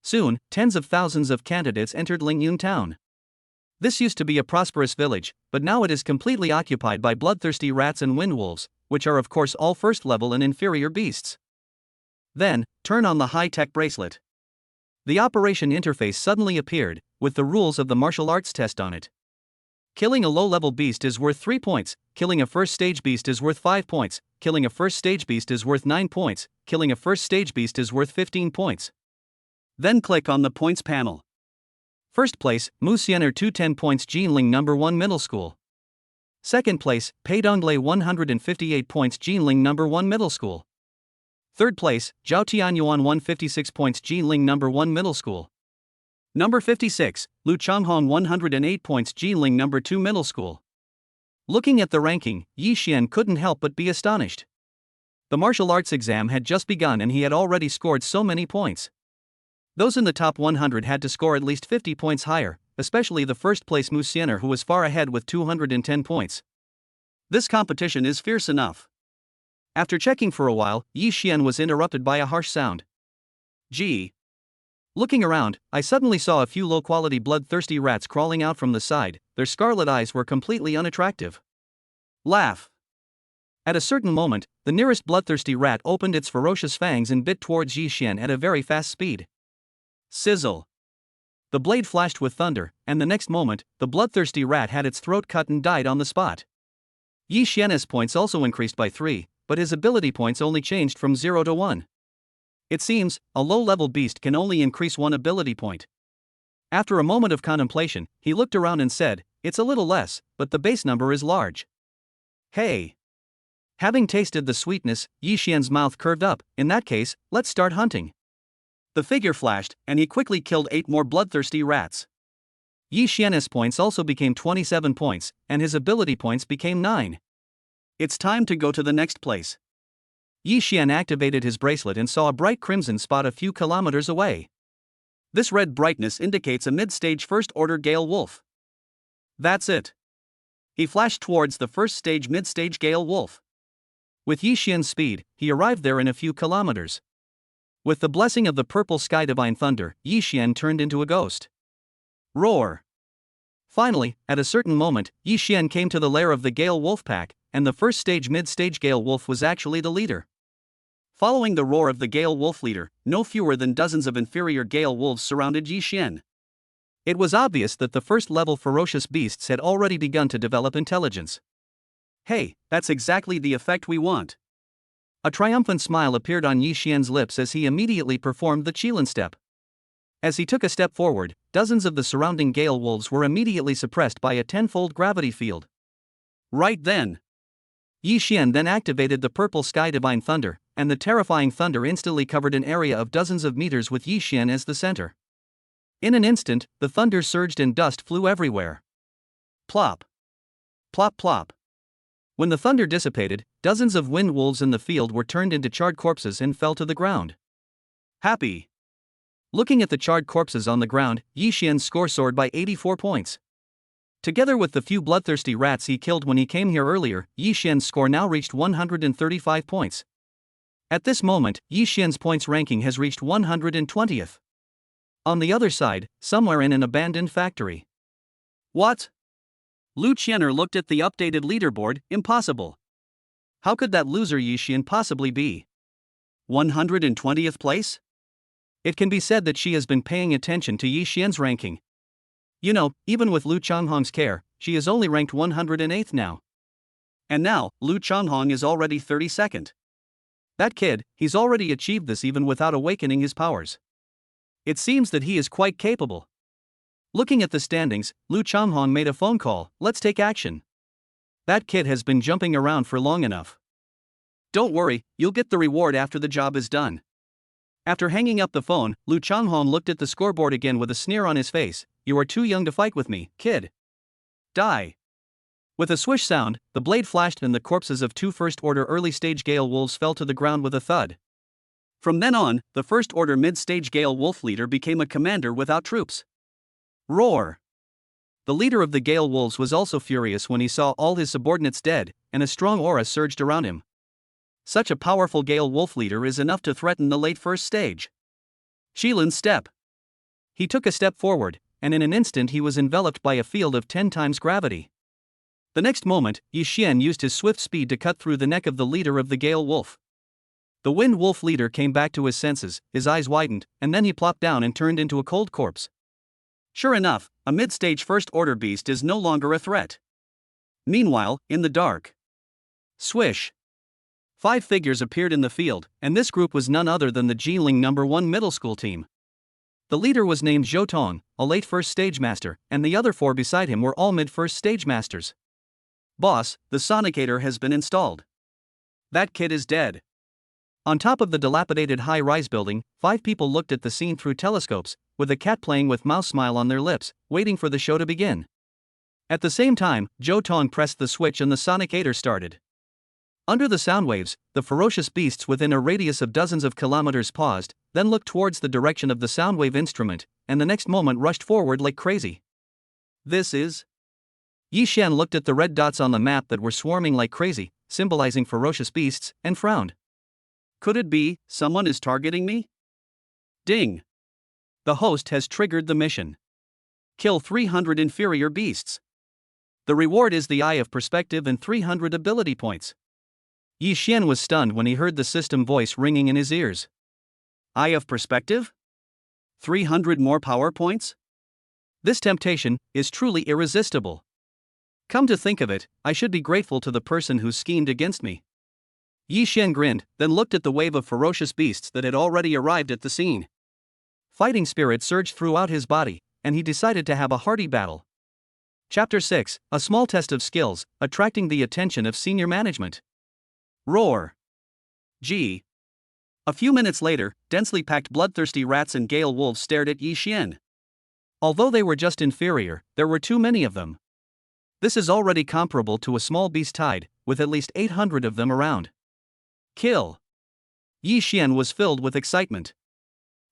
Soon, tens of thousands of candidates entered Lingyun town. This used to be a prosperous village, but now it is completely occupied by bloodthirsty rats and windwolves, which are of course all first-level and inferior beasts. Then, turn on the high-tech bracelet. The operation interface suddenly appeared, with the rules of the martial arts test on it. Killing a low-level beast is worth 3 points, killing a first-stage beast is worth 5 points, killing a first-stage beast is worth 9 points, killing a first-stage beast is worth 15 points. Then click on the points panel. First place, Musener 210 points Jinling No. 1 Middle School. Second place, Peidongle 158 points Jinling No. 1 Middle School. Third place, Zhao Tianyuan 156 points Jinling No. 1 Middle School. Number 56, Lu Changhong 108 points Jinling No. 2 Middle School. Looking at the ranking, Yi Xian couldn't help but be astonished. The martial arts exam had just begun and he had already scored so many points. Those in the top 100 had to score at least 50 points higher, especially the first place Musener, who was far ahead with 210 points. This competition is fierce enough. After checking for a while, Yi Xian was interrupted by a harsh sound. Gee. Looking around, I suddenly saw a few low-quality bloodthirsty rats crawling out from the side. Their scarlet eyes were completely unattractive. Laugh. At a certain moment, the nearest bloodthirsty rat opened its ferocious fangs and bit towards Yi Xian at a very fast speed. Sizzle. The blade flashed with thunder, and the next moment, the bloodthirsty rat had its throat cut and died on the spot. Yi Xian's points also increased by 3, but his ability points only changed from 0 to 1. It seems, a low-level beast can only increase 1 ability point. After a moment of contemplation, he looked around and said, it's a little less, but the base number is large. Hey! Having tasted the sweetness, Yi Xian's mouth curved up. In that case, let's start hunting. The figure flashed, and he quickly killed 8 more bloodthirsty rats. Yi Xian's points also became 27 points, and his ability points became 9. It's time to go to the next place. Yi Xian activated his bracelet and saw a bright crimson spot a few kilometers away. This red brightness indicates a mid-stage first-order Gale Wolf. That's it. He flashed towards the first-stage mid-stage Gale Wolf. With Yi Xian's speed, he arrived there in a few kilometers. With the blessing of the purple sky divine thunder, Yi Xian turned into a ghost. Roar! Finally, at a certain moment, Yi Xian came to the lair of the Gale Wolf pack, and the first-stage mid-stage Gale Wolf was actually the leader. Following the roar of the Gale Wolf leader, no fewer than dozens of inferior Gale Wolves surrounded Yi Xian. It was obvious that the first-level ferocious beasts had already begun to develop intelligence. Hey, that's exactly the effect we want. A triumphant smile appeared on Yi Xian's lips as he immediately performed the Qilin step. As he took a step forward, dozens of the surrounding Gale Wolves were immediately suppressed by a 10-fold gravity field. Right then, Yi Xian then activated the purple sky divine thunder, and the terrifying thunder instantly covered an area of dozens of meters with Yi Xian as the center. In an instant, the thunder surged and dust flew everywhere. Plop. Plop plop. When the thunder dissipated, dozens of wind wolves in the field were turned into charred corpses and fell to the ground. Happy. Looking at the charred corpses on the ground, Yi Xian's score soared by 84 points. Together with the few bloodthirsty rats he killed when he came here earlier, Yi Xian's score now reached 135 points. At this moment, Yi Xian's points ranking has reached 120th. On the other side, somewhere in an abandoned factory. What? Lu Qianer looked at the updated leaderboard. Impossible. How could that loser Yi Xian possibly be? 120th place? It can be said that she has been paying attention to Yi Xian's ranking. You know, even with Lu Changhong's care, she is only ranked 108th now. And now, Lu Changhong is already 32nd. That kid, he's already achieved this even without awakening his powers. It seems that he is quite capable. Looking at the standings, Lu Changhong made a phone call. Let's take action. That kid has been jumping around for long enough. Don't worry, you'll get the reward after the job is done. After hanging up the phone, Lu Changhong looked at the scoreboard again with a sneer on his face. You are too young to fight with me, kid. Die. With a swish sound, the blade flashed and the corpses of two first-order early-stage Gale Wolves fell to the ground with a thud. From then on, the first-order mid-stage Gale Wolf leader became a commander without troops. Roar! The leader of the Gale Wolves was also furious when he saw all his subordinates dead, and a strong aura surged around him. Such a powerful Gale Wolf leader is enough to threaten the late first stage. Shilin's step. He took a step forward, and in an instant he was enveloped by a field of 10 times gravity. The next moment, Yi Xian used his swift speed to cut through the neck of the leader of the Gale Wolf. The Wind Wolf leader came back to his senses, his eyes widened, and then he plopped down and turned into a cold corpse. Sure enough, a mid-stage first-order beast is no longer a threat. Meanwhile, in the dark. Swish! 5 figures appeared in the field, and this group was none other than the Jiling No. 1 middle school team. The leader was named Zhou Tong, a late first stage master, and the other 4 beside him were all mid-first stage masters. Boss, the Sonicator has been installed. That kid is dead. On top of the dilapidated high-rise building, 5 people looked at the scene through telescopes, with a cat playing with mouse smile on their lips, waiting for the show to begin. At the same time, Zhou Tong pressed the switch and the Sonicator started. Under the sound waves, the ferocious beasts within a radius of dozens of kilometers paused, then looked towards the direction of the sound wave instrument, and the next moment rushed forward like crazy. This is... Yi Xian looked at the red dots on the map that were swarming like crazy, symbolizing ferocious beasts, and frowned. Could it be someone is targeting me? Ding! The host has triggered the mission. Kill 300 inferior beasts. The reward is the Eye of Perspective and 300 ability points. Yi Xian was stunned when he heard the system voice ringing in his ears. Eye of Perspective? 300 more power points? This temptation is truly irresistible. Come to think of it, I should be grateful to the person who schemed against me. Yi Xian grinned, then looked at the wave of ferocious beasts that had already arrived at the scene. Fighting spirit surged throughout his body, and he decided to have a hearty battle. Chapter 6, a small test of skills, attracting the attention of senior management. Roar! Gee. A few minutes later, densely packed bloodthirsty rats and Gale Wolves stared at Yi Xian. Although they were just inferior, there were too many of them. This is already comparable to a small beast tide, with at least 800 of them around. Kill! Yi Xian was filled with excitement.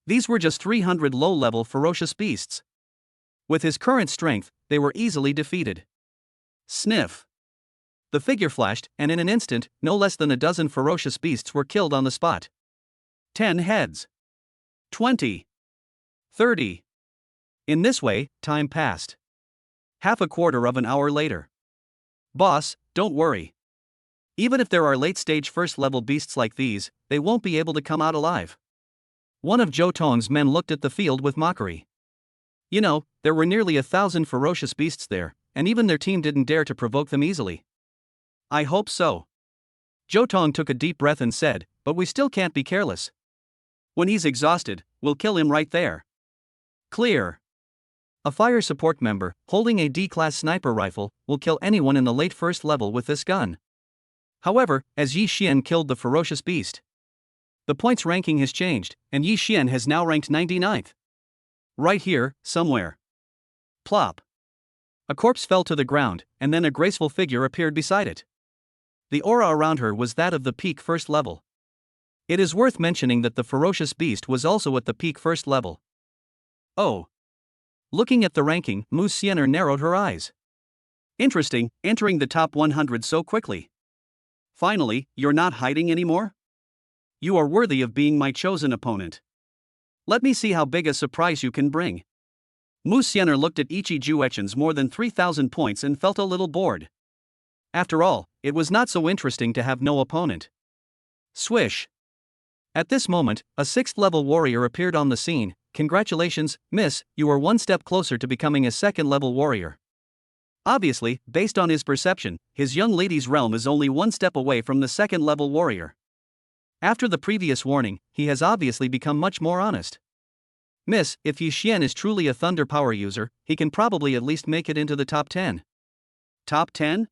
These were just 300 low-level ferocious beasts. With his current strength, they were easily defeated. Sniff! The figure flashed, and in an instant, no less than a dozen ferocious beasts were killed on the spot. 10 heads. 20. 30. In this way, time passed. Half a quarter of an hour later. Boss, don't worry. Even if there are late-stage first-level beasts like these, they won't be able to come out alive. One of Zhou Tong's men looked at the field with mockery. You know, there were nearly 1,000 ferocious beasts there, and even their team didn't dare to provoke them easily. I hope so. Zhou Tong took a deep breath and said, but we still can't be careless. When he's exhausted, we'll kill him right there. Clear. A fire support member, holding a D-class sniper rifle, will kill anyone in the late first level with this gun. However, as Yi Xian killed the ferocious beast, the points ranking has changed, and Yi Xian has now ranked 99th. Right here, somewhere. Plop. A corpse fell to the ground, and then a graceful figure appeared beside it. The aura around her was that of the peak first level. It is worth mentioning that the ferocious beast was also at the peak first level. Oh. Looking at the ranking, Musener narrowed her eyes. Interesting, entering the top 100 so quickly. Finally, you're not hiding anymore? You are worthy of being my chosen opponent. Let me see how big a surprise you can bring. Musener looked at Ichi Juechen's more than 3,000 points and felt a little bored. After all, it was not so interesting to have no opponent. Swish. At this moment, a 6th-level warrior appeared on the scene. Congratulations, miss, you are one step closer to becoming a 2nd-level warrior. Obviously, based on his perception, his young lady's realm is only one step away from the 2nd-level warrior. After the previous warning, he has obviously become much more honest. Miss, if Yi Xian is truly a thunder power user, he can probably at least make it into the top 10. Top 10?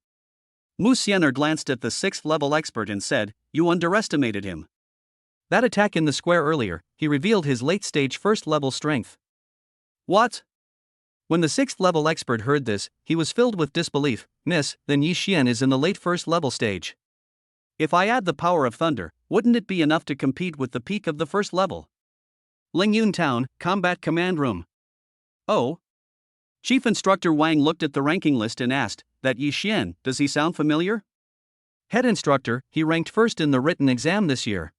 Musener glanced at the 6th level expert and said, "You underestimated him." That attack in the square earlier, he revealed his late stage 1st level strength. What? When the 6th level expert heard this, he was filled with disbelief. Miss, then Yi Xian is in the late 1st level stage. If I add the power of thunder, wouldn't it be enough to compete with the peak of the 1st level? Lingyun Town, Combat Command Room. Oh? Chief Instructor Wang looked at the ranking list and asked, "That Yi Xian, does he sound familiar?" Head instructor, he ranked 1st in the written exam this year.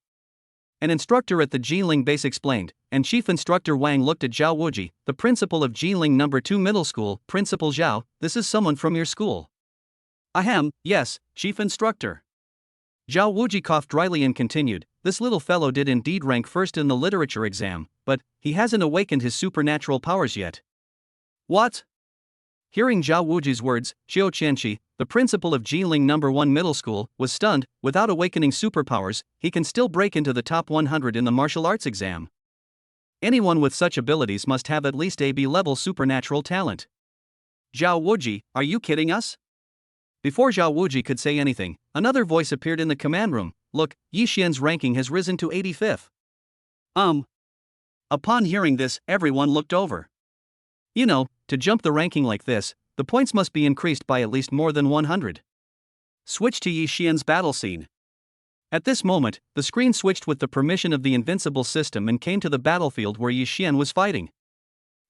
An instructor at the Jinling base explained, and Chief Instructor Wang looked at Zhao Wuji, the principal of Jinling No. 2 Middle School. Principal Zhao, this is someone from your school. Ahem, yes, Chief Instructor. Zhao Wuji coughed dryly and continued, this little fellow did indeed rank 1st in the literature exam, but he hasn't awakened his supernatural powers yet. What? Hearing Zhao Wuji's words, Xiao Qianqi, the principal of Jinling No. 1 Middle School, was stunned. Without awakening superpowers, he can still break into the top 100 in the martial arts exam. Anyone with such abilities must have at least a B-level supernatural talent. Zhao Wuji, are you kidding us? Before Zhao Wuji could say anything, another voice appeared in the command room. Look, Yi Xian's ranking has risen to 85th. Upon hearing this, everyone looked over. You know, to jump the ranking like this, the points must be increased by at least more than 100. Switch to Yi Xian's battle scene. At this moment, the screen switched with the permission of the Invincible system and came to the battlefield where Yi Xian was fighting.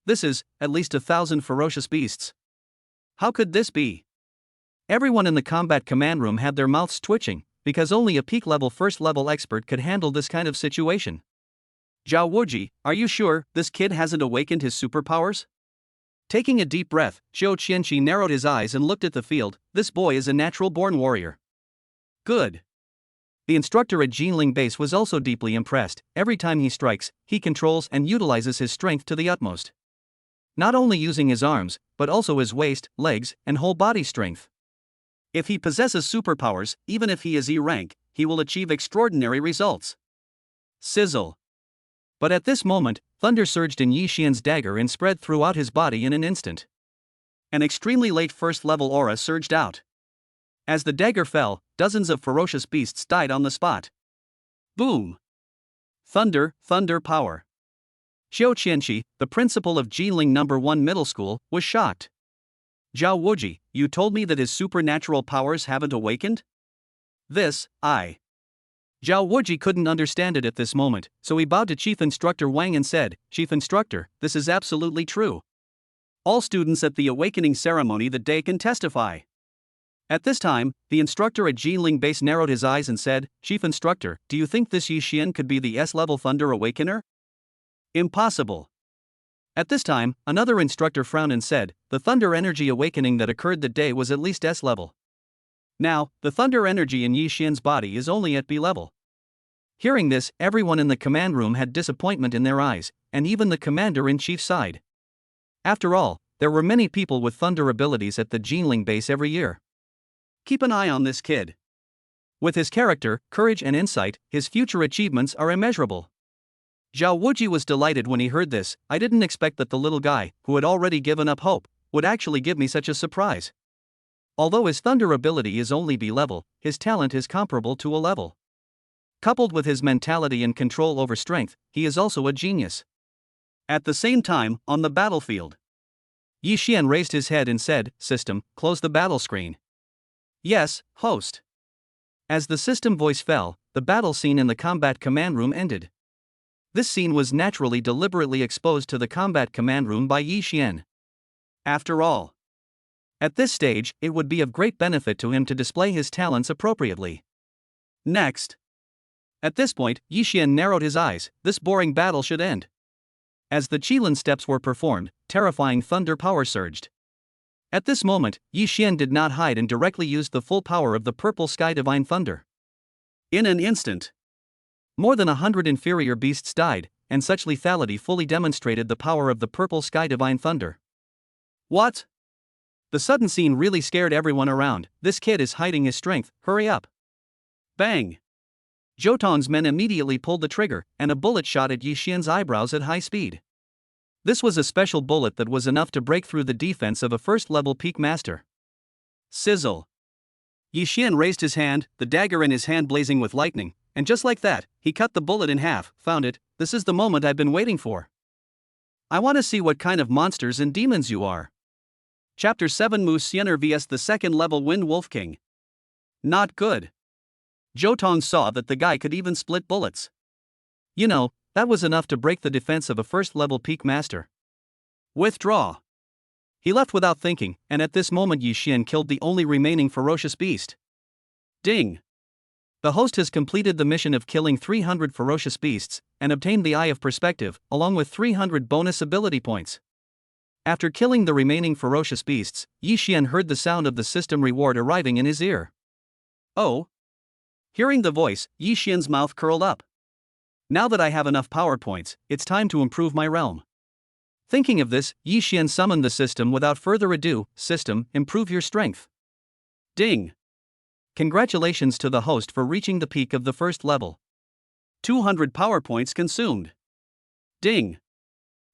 This is, at least 1,000 ferocious beasts. How could this be? Everyone in the combat command room had their mouths twitching, because only a peak-level 1st-level expert could handle this kind of situation. Zhao Wuji, are you sure this kid hasn't awakened his superpowers? Taking a deep breath, Xiao Qianqi narrowed his eyes and looked at the field. This boy is a natural-born warrior. Good. The instructor at Jinling base was also deeply impressed. Every time he strikes, he controls and utilizes his strength to the utmost. Not only using his arms, but also his waist, legs, and whole body strength. If he possesses superpowers, even if he is E rank, he will achieve extraordinary results. Sizzle. But at this moment, thunder surged in Yi Xian's dagger and spread throughout his body in an instant. An extremely late 1st level aura surged out. As the dagger fell, dozens of ferocious beasts died on the spot. Boom! Thunder power. Xiao Qianqi, the principal of Jinling No. 1 Middle School, was shocked. Zhao Wuji, you told me that his supernatural powers haven't awakened? Zhao Wuji couldn't understand it at this moment, so he bowed to Chief Instructor Wang and said, Chief Instructor, this is absolutely true. All students at the awakening ceremony that day can testify. At this time, the instructor at Jinling base narrowed his eyes and said, Chief Instructor, do you think this Yi Xian could be the S-level Thunder Awakener? Impossible. At this time, another instructor frowned and said, the thunder energy awakening that occurred that day was at least S-level. Now, the thunder energy in Yi Xian's body is only at B-level. Hearing this, everyone in the command room had disappointment in their eyes, and even the commander-in-chief sighed. After all, there were many people with thunder abilities at the Jinling base every year. Keep an eye on this kid. With his character, courage and insight, his future achievements are immeasurable. Zhao Wuji was delighted when he heard this. I didn't expect that the little guy, who had already given up hope, would actually give me such a surprise. Although his thunder ability is only B-level, his talent is comparable to A-level. Coupled with his mentality and control over strength, he is also a genius. At the same time, on the battlefield, Yi Xian raised his head and said, System, close the battle screen. Yes, host. As the system voice fell, the battle scene in the combat command room ended. This scene was naturally deliberately exposed to the combat command room by Yi Xian. After all, at this stage, it would be of great benefit to him to display his talents appropriately. Next. At this point, Yi Xian narrowed his eyes. This boring battle should end. As the Qilin steps were performed, terrifying thunder power surged. At this moment, Yi Xian did not hide and directly used the full power of the purple sky divine thunder. In an instant, more than 100 inferior beasts died, and such lethality fully demonstrated the power of the purple sky divine thunder. What? The sudden scene really scared everyone around. This kid is hiding his strength, hurry up. Bang! Jotan's men immediately pulled the trigger, and a bullet shot at Yi Xian's eyebrows at high speed. This was a special bullet that was enough to break through the defense of a first-level peak master. Sizzle. Yi Xian raised his hand, the dagger in his hand blazing with lightning, and just like that, he cut the bullet in half. Found it. This is the moment I've been waiting for. I want to see what kind of monsters and demons you are. Chapter 7 Musener vs the second-level Wind Wolf King. Not good. Zhou Tong saw that the guy could even split bullets. You know, that was enough to break the defense of a first-level peak master. Withdraw. He left without thinking, and at this moment Yi Xian killed the only remaining ferocious beast. Ding. The host has completed the mission of killing 300 ferocious beasts, and obtained the Eye of Perspective, along with 300 bonus ability points. After killing the remaining ferocious beasts, Yi Xian heard the sound of the system reward arriving in his ear. Oh. Hearing the voice, Yi Xian's mouth curled up. Now that I have enough power points, it's time to improve my realm. Thinking of this, Yi Xian summoned the system without further ado. System, improve your strength. Ding. Congratulations to the host for reaching the peak of the first level. 200 power points consumed. Ding.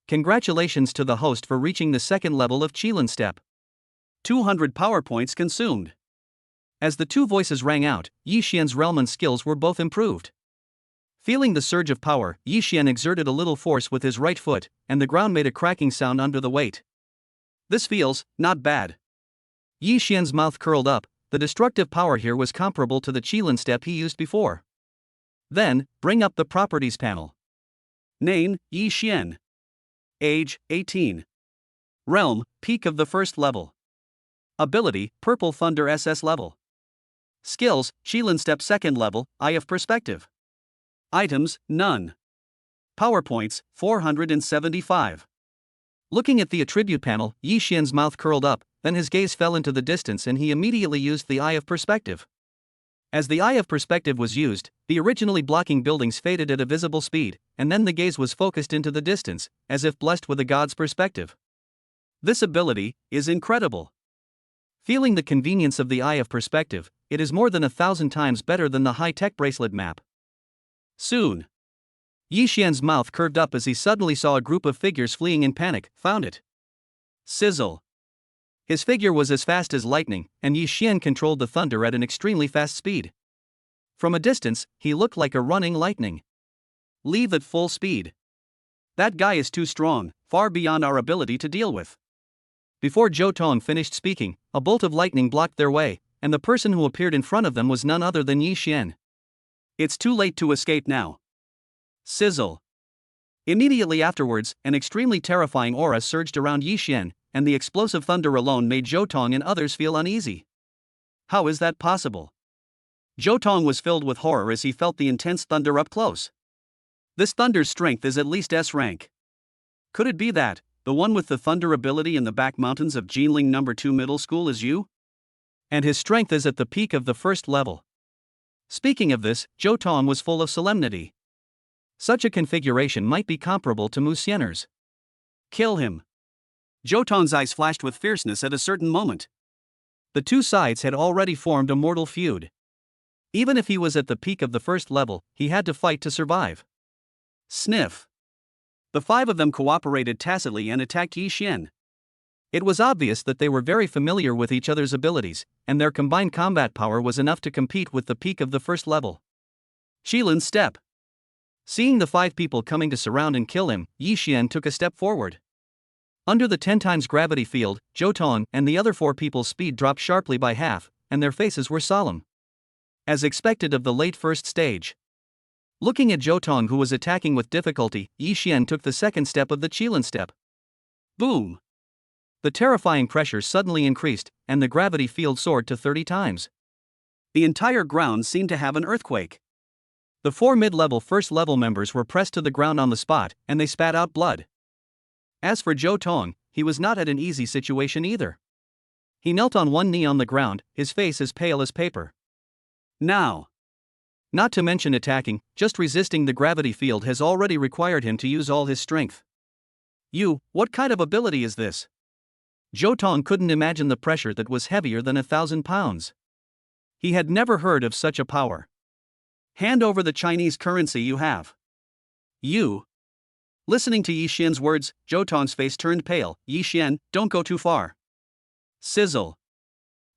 Congratulations to the host for reaching the second level of Qilin step. 200 power points consumed. As the two voices rang out, Yi Xian's realm and skills were both improved. Feeling the surge of power, Yi Xian exerted a little force with his right foot, and the ground made a cracking sound under the weight. This feels not bad. Yi Xian's mouth curled up. The destructive power here was comparable to the Qilin step he used before. Then, bring up the properties panel. Name, Yi Xian. Age, 18. Realm, peak of the first level. Ability, Purple Thunder SS level. Skills, Qilin step second level, Eye of Perspective. Items, none. Power points, 475. Looking at the attribute panel, Yi Xian's mouth curled up, then his gaze fell into the distance and he immediately used the Eye of Perspective. As the Eye of Perspective was used, the originally blocking buildings faded at a visible speed, and then the gaze was focused into the distance, as if blessed with a god's perspective. This ability is incredible. Feeling the convenience of the Eye of Perspective, it is more than 1,000 times better than the high-tech bracelet map. Soon. Yi Xian's mouth curved up as he suddenly saw a group of figures fleeing in panic. Found it. Sizzle. His figure was as fast as lightning, and Yi Xian controlled the thunder at an extremely fast speed. From a distance, he looked like a running lightning. Leave at full speed. That guy is too strong, far beyond our ability to deal with. Before Zhou Tong finished speaking, a bolt of lightning blocked their way, and the person who appeared in front of them was none other than Yi Xian. It's too late to escape now. Sizzle. Immediately afterwards, an extremely terrifying aura surged around Yi Xian, and the explosive thunder alone made Zhou Tong and others feel uneasy. How is that possible? Zhou Tong was filled with horror as he felt the intense thunder up close. This thunder's strength is at least S rank. Could it be that, the one with the thunder ability in the back mountains of Jinling No. 2 Middle School is you? And his strength is at the peak of the first level. Speaking of this, Zhou Tong was full of solemnity. Such a configuration might be comparable to Musener's. Kill him. Zhou Tong's eyes flashed with fierceness at a certain moment. The two sides had already formed a mortal feud. Even if he was at the peak of the first level, he had to fight to survive. Sniff. The five of them cooperated tacitly and attacked Yi Xian. It was obvious that they were very familiar with each other's abilities, and their combined combat power was enough to compete with the peak of the first level. Qilin step. Seeing the 5 people coming to surround and kill him, Yi Xian took a step forward. Under the 10 times gravity field, Zhou Tong and the other 4 people's speed dropped sharply by half, and their faces were solemn. As expected of the late first stage. Looking at Zhou Tong, who was attacking with difficulty, Yi Xian took the second step of the Qilin step. Boom! The terrifying pressure suddenly increased, and the gravity field soared to 30 times. The entire ground seemed to have an earthquake. The 4 mid-level first-level members were pressed to the ground on the spot, and they spat out blood. As for Zhou Tong, he was not at an easy situation either. He knelt on one knee on the ground, his face as pale as paper. Now, not to mention attacking, just resisting the gravity field has already required him to use all his strength. What kind of ability is this? Zhou Tong couldn't imagine the pressure that was heavier than 1,000 pounds. He had never heard of such a power. Hand over the Chinese currency you have. Listening to Yi Xian's words, Zhou Tong's face turned pale. Yi Xian, don't go too far. Sizzle.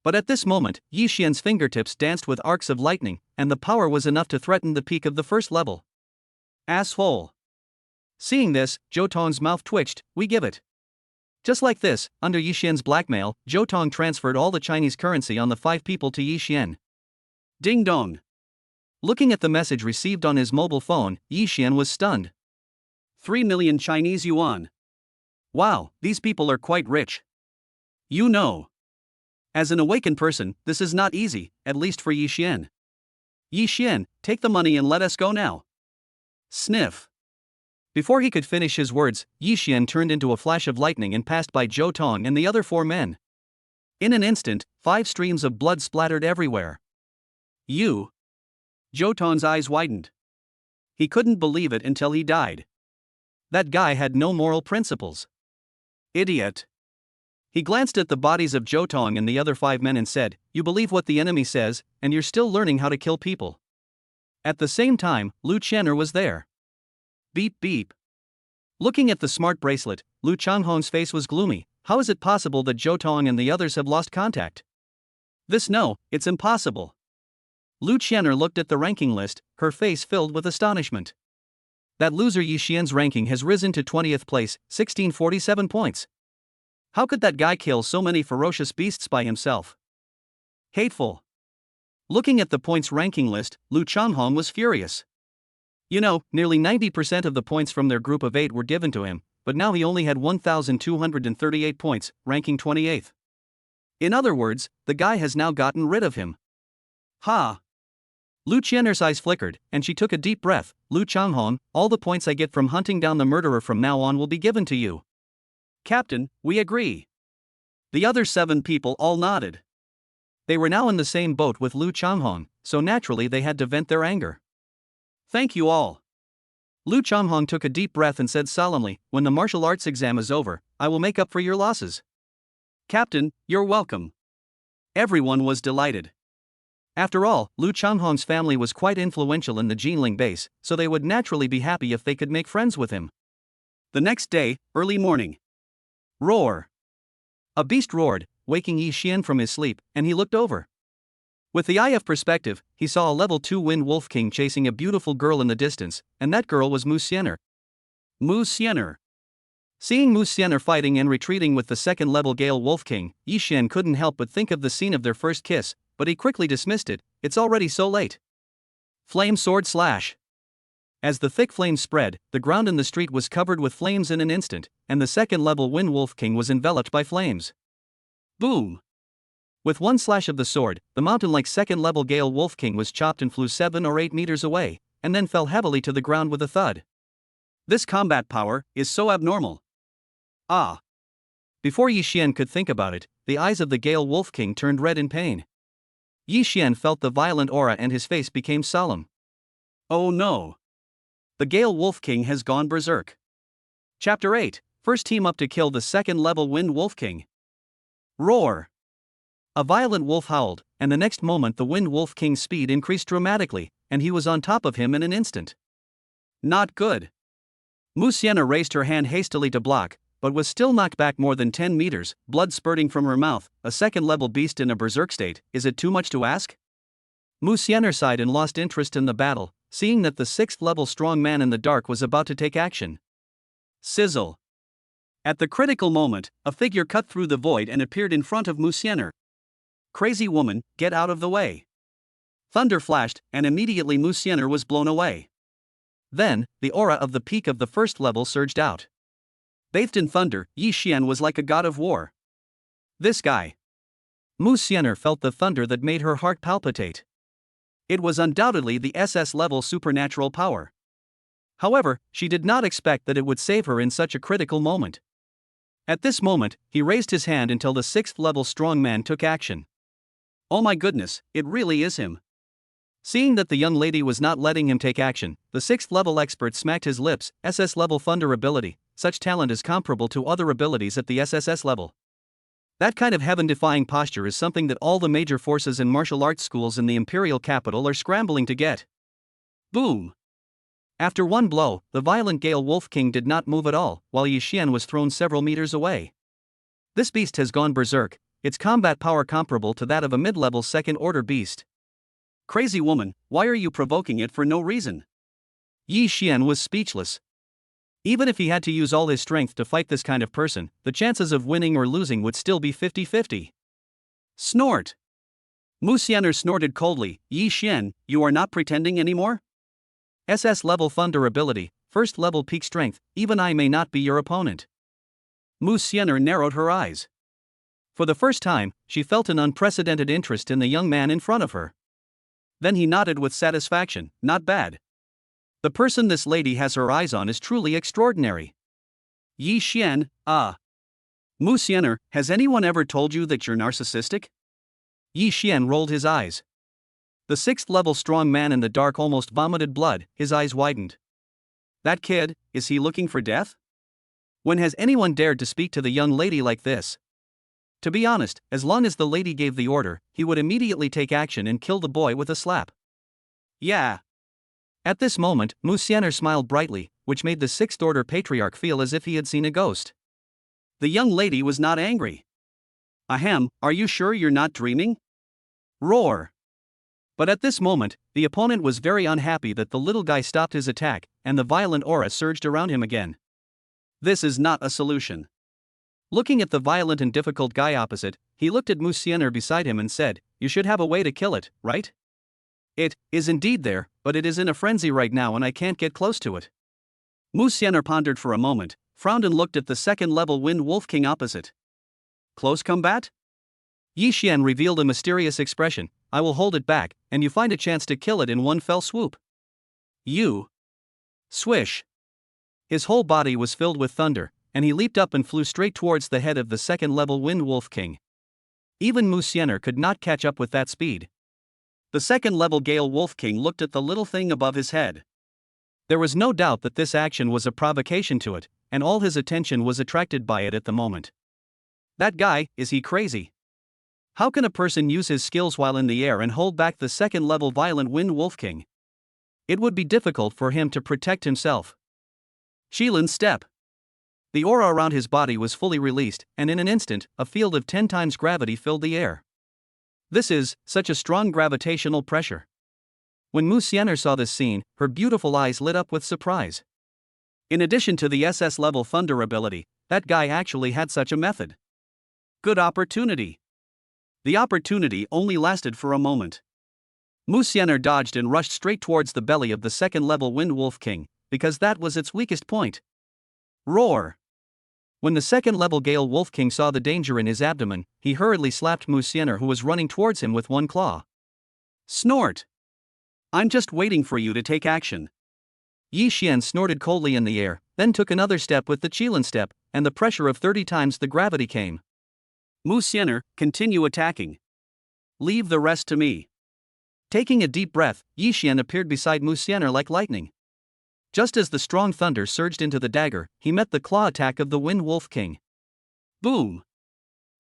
But at this moment, Yi Xian's fingertips danced with arcs of lightning, and the power was enough to threaten the peak of the first level. Asshole. Seeing this, Zhou Tong's mouth twitched. We give it. Just like this, under Yi Xian's blackmail, Zhou Tong transferred all the Chinese currency on the 5 people to Yi Xian. Ding dong. Looking at the message received on his mobile phone, Yi Xian was stunned. 3 million Chinese yuan. Wow, these people are quite rich. You know. As an awakened person, this is not easy, at least for Yi Xian. Yi Xian, take the money and let us go now. Sniff. Before he could finish his words, Yi Xian turned into a flash of lightning and passed by Zhou Tong and the other 4 men. In an instant, 5 streams of blood splattered everywhere. You. Zhou Tong's eyes widened. He couldn't believe it until he died. That guy had no moral principles. Idiot. He glanced at the bodies of Zhou Tong and the other 5 men and said, You believe what the enemy says, and you're still learning how to kill people. At the same time, Lu Chenner was there. Beep beep. Looking at the smart bracelet, Lu Changhong's face was gloomy. How is it possible that Zhou Tong and the others have lost contact? No, it's impossible. Lu Chenner looked at the ranking list, her face filled with astonishment. That loser Yi Xian's ranking has risen to 20th place, 1647 points. How could that guy kill so many ferocious beasts by himself? Hateful. Looking at the points ranking list, Lu Changhong was furious. You know, nearly 90% of the points from their group of 8 were given to him, but now he only had 1,238 points, ranking 28th. In other words, the guy has now gotten rid of him. Ha! Lu Chenner's eyes flickered, and she took a deep breath. Lu Changhong, all the points I get from hunting down the murderer from now on will be given to you. Captain, we agree. The other 7 people all nodded. They were now in the same boat with Lu Changhong, so naturally they had to vent their anger. Thank you all. Lu Changhong took a deep breath and said solemnly, When the martial arts exam is over, I will make up for your losses. Captain, you're welcome. Everyone was delighted. After all, Lu Changhong's family was quite influential in the Jinling base, so they would naturally be happy if they could make friends with him. The next day, early morning. Roar! A beast roared, waking Yi Xian from his sleep, and he looked over. With the eye of perspective, he saw a level 2 Wind Wolf King chasing a beautiful girl in the distance, and that girl was Musener. Musener. Seeing Musener fighting and retreating with the 2nd level Gale Wolf King, Yi Xian couldn't help but think of the scene of their first kiss, but he quickly dismissed it. It's already so late. Flame sword slash. As the thick flames spread, the ground in the street was covered with flames in an instant, and the 2nd level Wind Wolf King was enveloped by flames. Boom! With one slash of the sword, the mountain-like 2nd level Gale Wolf King was chopped and flew 7 or 8 meters away, and then fell heavily to the ground with a thud. This combat power is so abnormal. Ah! Before Yi Xian could think about it, the eyes of the Gale Wolf King turned red in pain. Yi Xian felt the violent aura and his face became solemn. Oh no! The Gale Wolf King has gone berserk. Chapter 8, First team up to kill the 2nd level Wind Wolf King. Roar! A violent wolf howled, and the next moment the Wind Wolf King's speed increased dramatically, and he was on top of him in an instant. Not good. Musener raised her hand hastily to block, but was still knocked back more than 10 meters, blood spurting from her mouth. A 2nd level beast in a berserk state, is it too much to ask? Musener sighed and lost interest in the battle, seeing that the 6th level strong man in the dark was about to take action. Sizzle. At the critical moment, a figure cut through the void and appeared in front of Musener. Crazy woman, get out of the way. Thunder flashed, and immediately Musener was blown away. Then, the aura of the peak of the 1st level surged out. Bathed in thunder, Yi Xian was like a god of war. This guy. Musener felt the thunder that made her heart palpitate. It was undoubtedly the SS level supernatural power. However, she did not expect that it would save her in such a critical moment. At this moment, he raised his hand until the 6th level strong man took action. Oh my goodness, it really is him. Seeing that the young lady was not letting him take action, the 6th level expert smacked his lips. SS level thunder ability, such talent is comparable to other abilities at the SSS level. That kind of heaven-defying posture is something that all the major forces and martial arts schools in the imperial capital are scrambling to get. Boom! After one blow, the violent Gale Wolf King did not move at all, while Yi Xian was thrown several meters away. This beast has gone berserk, its combat power comparable to that of a mid-level second-order beast. Crazy woman, why are you provoking it for no reason? Yi Xian was speechless. Even if he had to use all his strength to fight this kind of person, the chances of winning or losing would still be 50-50. Snort! Musener snorted coldly. Yi Xian, you are not pretending anymore? SS level thunder ability, first level peak strength, even I may not be your opponent. Musener narrowed her eyes. For the first time, she felt an unprecedented interest in the young man in front of her. Then he nodded with satisfaction. Not bad. The person this lady has her eyes on is truly extraordinary. Yi Xian, Musener, has anyone ever told you that you're narcissistic? Yi Xian rolled his eyes. The sixth-level strong man in the dark almost vomited blood, his eyes widened. That kid, is he looking for death? When has anyone dared to speak to the young lady like this? To be honest, as long as the lady gave the order, he would immediately take action and kill the boy with a slap. Yeah. At this moment, Musener smiled brightly, which made the sixth-order patriarch feel as if he had seen a ghost. The young lady was not angry. Ahem, are you sure you're not dreaming? Roar. But at this moment, the opponent was very unhappy that the little guy stopped his attack, and the violent aura surged around him again. This is not a solution. Looking at the violent and difficult guy opposite, he looked at Musener beside him and said, "You should have a way to kill it, right?" It is indeed there, but it is in a frenzy right now and I can't get close to it. Musener pondered for a moment, frowned and looked at the second-level Wind Wolf King opposite. Close combat? Yi Xian revealed a mysterious expression. I will hold it back, and you find a chance to kill it in one fell swoop. You. Swish. His whole body was filled with thunder, and he leaped up and flew straight towards the head of the second-level Wind Wolf King. Even Musener could not catch up with that speed. The second-level Gale Wolf King looked at the little thing above his head. There was no doubt that this action was a provocation to it, and all his attention was attracted by it at the moment. That guy, is he crazy? How can a person use his skills while in the air and hold back the second-level violent Wind Wolf King? It would be difficult for him to protect himself. Qilin's step. The aura around his body was fully released, and in an instant, a field of 10 times gravity filled the air. This is such a strong gravitational pressure. When Musener saw this scene, her beautiful eyes lit up with surprise. In addition to the SS level thunder ability, that guy actually had such a method. Good opportunity. The opportunity only lasted for a moment. Musener dodged and rushed straight towards the belly of the second-level Wind Wolf King, because that was its weakest point. Roar! When the second-level Gale Wolf King saw the danger in his abdomen, he hurriedly slapped Musener, who was running towards him, with one claw. Snort! I'm just waiting for you to take action. Yi Xian snorted coldly in the air, then took another step with the Qilin step, and the pressure of 30 times the gravity came. Musener, continue attacking. Leave the rest to me. Taking a deep breath, Yi Xian appeared beside Musener like lightning. Just as the strong thunder surged into the dagger, he met the claw attack of the Wind Wolf King. Boom!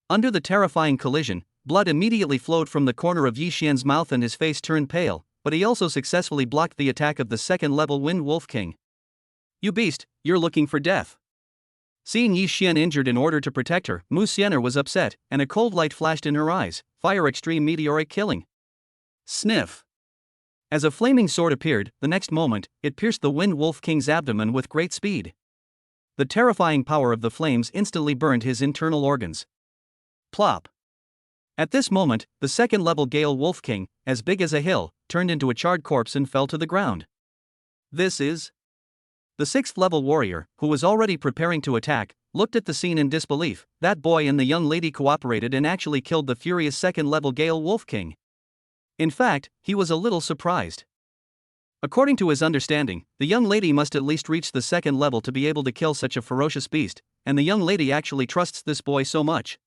Under the terrifying collision, blood immediately flowed from the corner of Yi Xian's mouth and his face turned pale, but he also successfully blocked the attack of the second-level Wind Wolf King. You beast, you're looking for death. Seeing Yi Xian injured in order to protect her, Musener was upset, and a cold light flashed in her eyes. Fire extreme meteoric killing. Sniff. As a flaming sword appeared, the next moment, it pierced the Wind Wolf King's abdomen with great speed. The terrifying power of the flames instantly burned his internal organs. Plop. At this moment, the second-level Gale Wolf King, as big as a hill, turned into a charred corpse and fell to the ground. This is... The sixth-level warrior, who was already preparing to attack, looked at the scene in disbelief. That boy and the young lady cooperated and actually killed the furious second-level Gale Wolf King. In fact, he was a little surprised. According to his understanding, the young lady must at least reach the second level to be able to kill such a ferocious beast, and the young lady actually trusts this boy so much.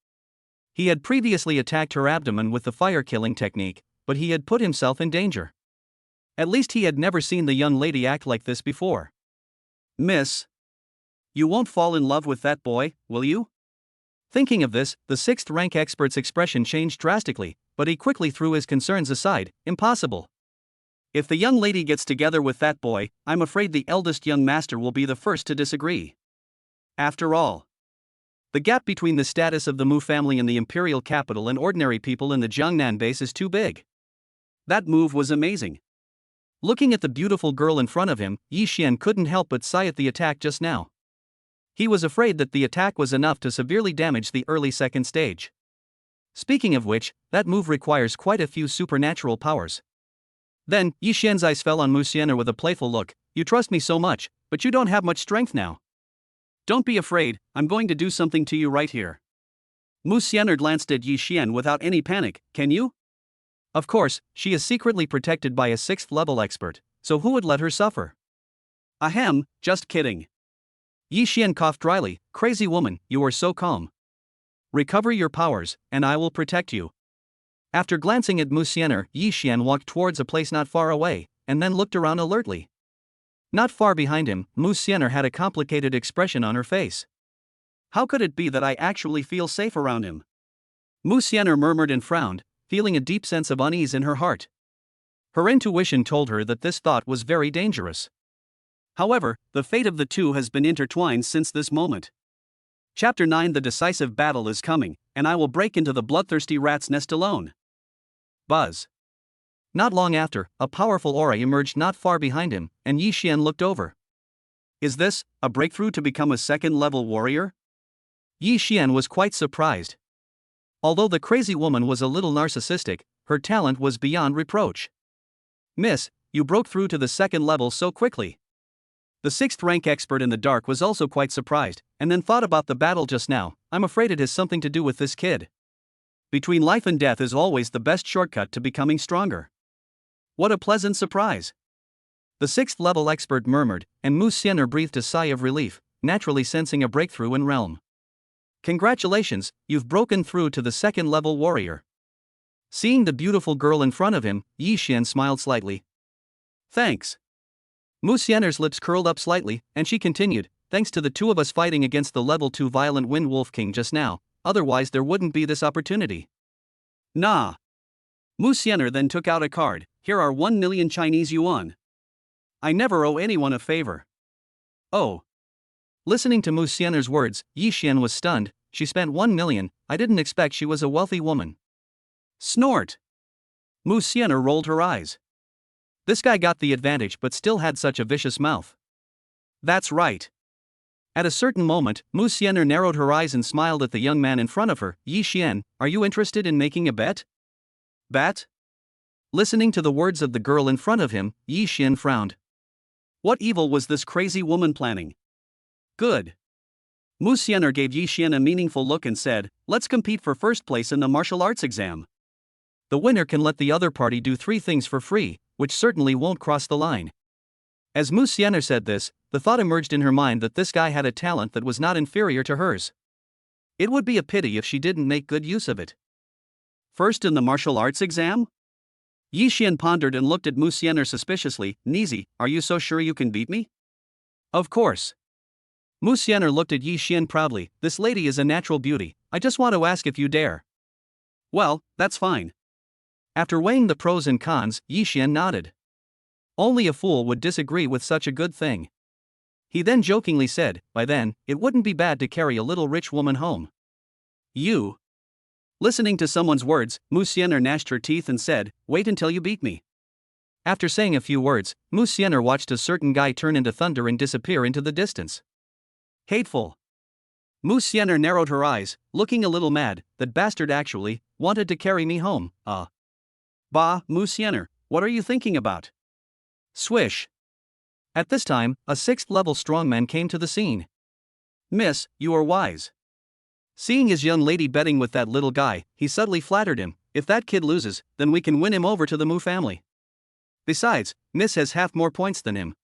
He had previously attacked her abdomen with the fire-killing technique, but he had put himself in danger. At least he had never seen the young lady act like this before. Miss, you won't fall in love with that boy, will you? Thinking of this, the sixth-rank expert's expression changed drastically, but he quickly threw his concerns aside. Impossible. If the young lady gets together with that boy, I'm afraid the eldest young master will be the first to disagree. After all, the gap between the status of the Mu family in the imperial capital and ordinary people in the Jiangnan base is too big. That move was amazing. Looking at the beautiful girl in front of him, Yi Xian couldn't help but sigh at the attack just now. He was afraid that the attack was enough to severely damage the early second stage. Speaking of which, that move requires quite a few supernatural powers. Then, Yi Xian's eyes fell on Musener with a playful look. You trust me so much, but you don't have much strength now. Don't be afraid, I'm going to do something to you right here. Musener glanced at Yi Xian without any panic. Can you? Of course, she is secretly protected by a 6th level expert, so who would let her suffer? Ahem, just kidding. Yi Xian coughed dryly. Crazy woman, you are so calm. Recover your powers, and I will protect you. After glancing at Musener, Yi Xian walked towards a place not far away, and then looked around alertly. Not far behind him, Musener had a complicated expression on her face. How could it be that I actually feel safe around him? Musener murmured and frowned, feeling a deep sense of unease in her heart. Her intuition told her that this thought was very dangerous. However, the fate of the two has been intertwined since this moment. Chapter 9 The decisive battle is coming, and I will break into the bloodthirsty rat's nest alone. Buzz. Not long after, a powerful aura emerged not far behind him, and Yi Xian looked over. Is this a breakthrough to become a second-level warrior? Yi Xian was quite surprised. Although the crazy woman was a little narcissistic, her talent was beyond reproach. Miss, you broke through to the second level so quickly. The 6th rank expert in the dark was also quite surprised, and then thought about the battle just now. I'm afraid it has something to do with this kid. Between life and death is always the best shortcut to becoming stronger. What a pleasant surprise. The 6th level expert murmured, and Musener breathed a sigh of relief, naturally sensing a breakthrough in realm. Congratulations, you've broken through to the second level warrior. Seeing the beautiful girl in front of him, Yi Xian smiled slightly. Thanks. Musener's lips curled up slightly, and she continued, thanks to the two of us fighting against the level 2 violent Wind Wolf King just now, otherwise there wouldn't be this opportunity. Nah. Musener then took out a card. Here are 1 million Chinese yuan. I never owe anyone a favor. Oh. Listening to Musener's words, Yi Xian was stunned. She spent 1 million, I didn't expect she was a wealthy woman. Snort. Musener rolled her eyes. This guy got the advantage but still had such a vicious mouth. That's right. At a certain moment, Musener narrowed her eyes and smiled at the young man in front of her. Yi Xian, are you interested in making a bet? Bet? Listening to the words of the girl in front of him, Yi Xian frowned. What evil was this crazy woman planning? Good. Musener gave Yi Xian a meaningful look and said, let's compete for first place in the martial arts exam. The winner can let the other party do 3 things for free, which certainly won't cross the line. As Musener said this, the thought emerged in her mind that this guy had a talent that was not inferior to hers. It would be a pity if she didn't make good use of it. First in the martial arts exam? Yi Xian pondered and looked at Musener suspiciously. Nizi, are you so sure you can beat me? Of course. Musener looked at Yi Xian proudly. This lady is a natural beauty, I just want to ask if you dare. Well, that's fine. After weighing the pros and cons, Yi Xian nodded. Only a fool would disagree with such a good thing. He then jokingly said, by then, it wouldn't be bad to carry a little rich woman home. You? Listening to someone's words, Musener gnashed her teeth and said, wait until you beat me. After saying a few words, Musener watched a certain guy turn into thunder and disappear into the distance. Hateful. Musener narrowed her eyes, looking a little mad. That bastard actually wanted to carry me home. Bah, Musener, what are you thinking about? Swish. At this time, a 6th level strongman came to the scene. Miss, you are wise. Seeing his young lady betting with that little guy, he subtly flattered him. If that kid loses, then we can win him over to the Mu family. Besides, Miss has half more points than him.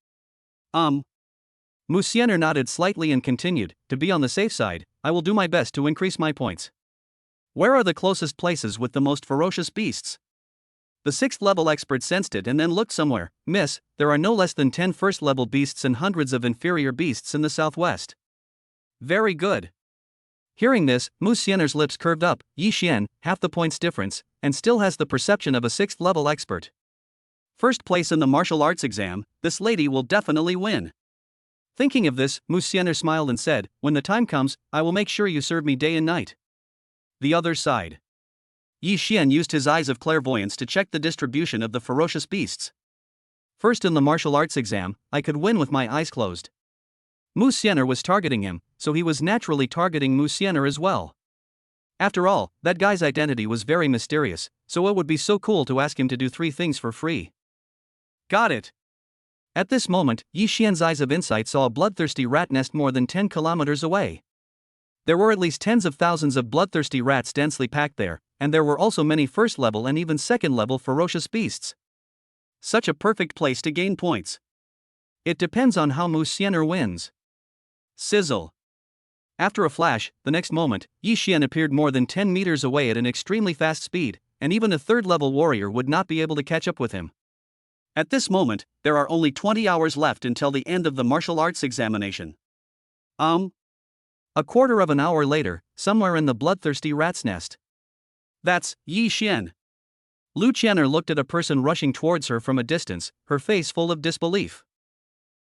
Musener nodded slightly and continued, to be on the safe side, I will do my best to increase my points. Where are the closest places with the most ferocious beasts? The 6th level expert sensed it and then looked somewhere. Miss, there are no less than 10 first level beasts and hundreds of inferior beasts in the southwest. Very good. Hearing this, Musener's lips curved up. Yi Xian, half the points difference, and still has the perception of a 6th level expert. First place in the martial arts exam, this lady will definitely win. Thinking of this, Musener smiled and said, "When the time comes, I will make sure you serve me day and night." The other side. Yi Xian used his eyes of clairvoyance to check the distribution of the ferocious beasts. First in the martial arts exam, I could win with my eyes closed. Musener was targeting him, so he was naturally targeting Musener as well. After all, that guy's identity was very mysterious, so it would be so cool to ask him to do 3 things for free. Got it. At this moment, Yi Xian's eyes of insight saw a bloodthirsty rat nest more than 10 kilometers away. There were at least tens of thousands of bloodthirsty rats densely packed there, and there were also many first-level and even second-level ferocious beasts. Such a perfect place to gain points. It depends on how Musener wins. Sizzle. After a flash, the next moment, Yi Xian appeared more than 10 meters away at an extremely fast speed, and even a third-level warrior would not be able to catch up with him. At this moment, there are only 20 hours left until the end of the martial arts examination. A quarter of an hour later, somewhere in the bloodthirsty rat's nest. That's Yi Xian. Lu Qian'er looked at a person rushing towards her from a distance, her face full of disbelief.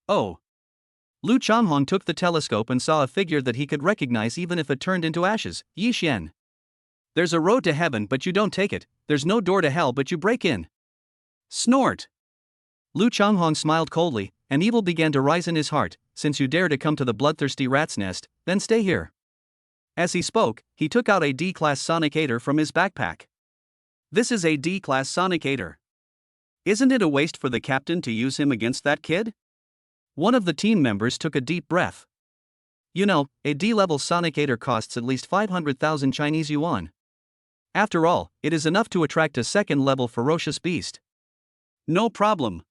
Oh. Lu Changhong took the telescope and saw a figure that he could recognize even if it turned into ashes. Yi Xian. There's a road to heaven but you don't take it, there's no door to hell but you break in. Snort. Lu Changhong smiled coldly, and evil began to rise in his heart. Since you dare to come to the bloodthirsty rat's nest, then stay here. As he spoke, he took out a D-class sonic aider from his backpack. This is a D-class sonic aider. Isn't it a waste for the captain to use him against that kid? One of the team members took a deep breath. You know, a D-level sonic aider costs at least 500,000 Chinese yuan. After all, it is enough to attract a second-level ferocious beast. No problem.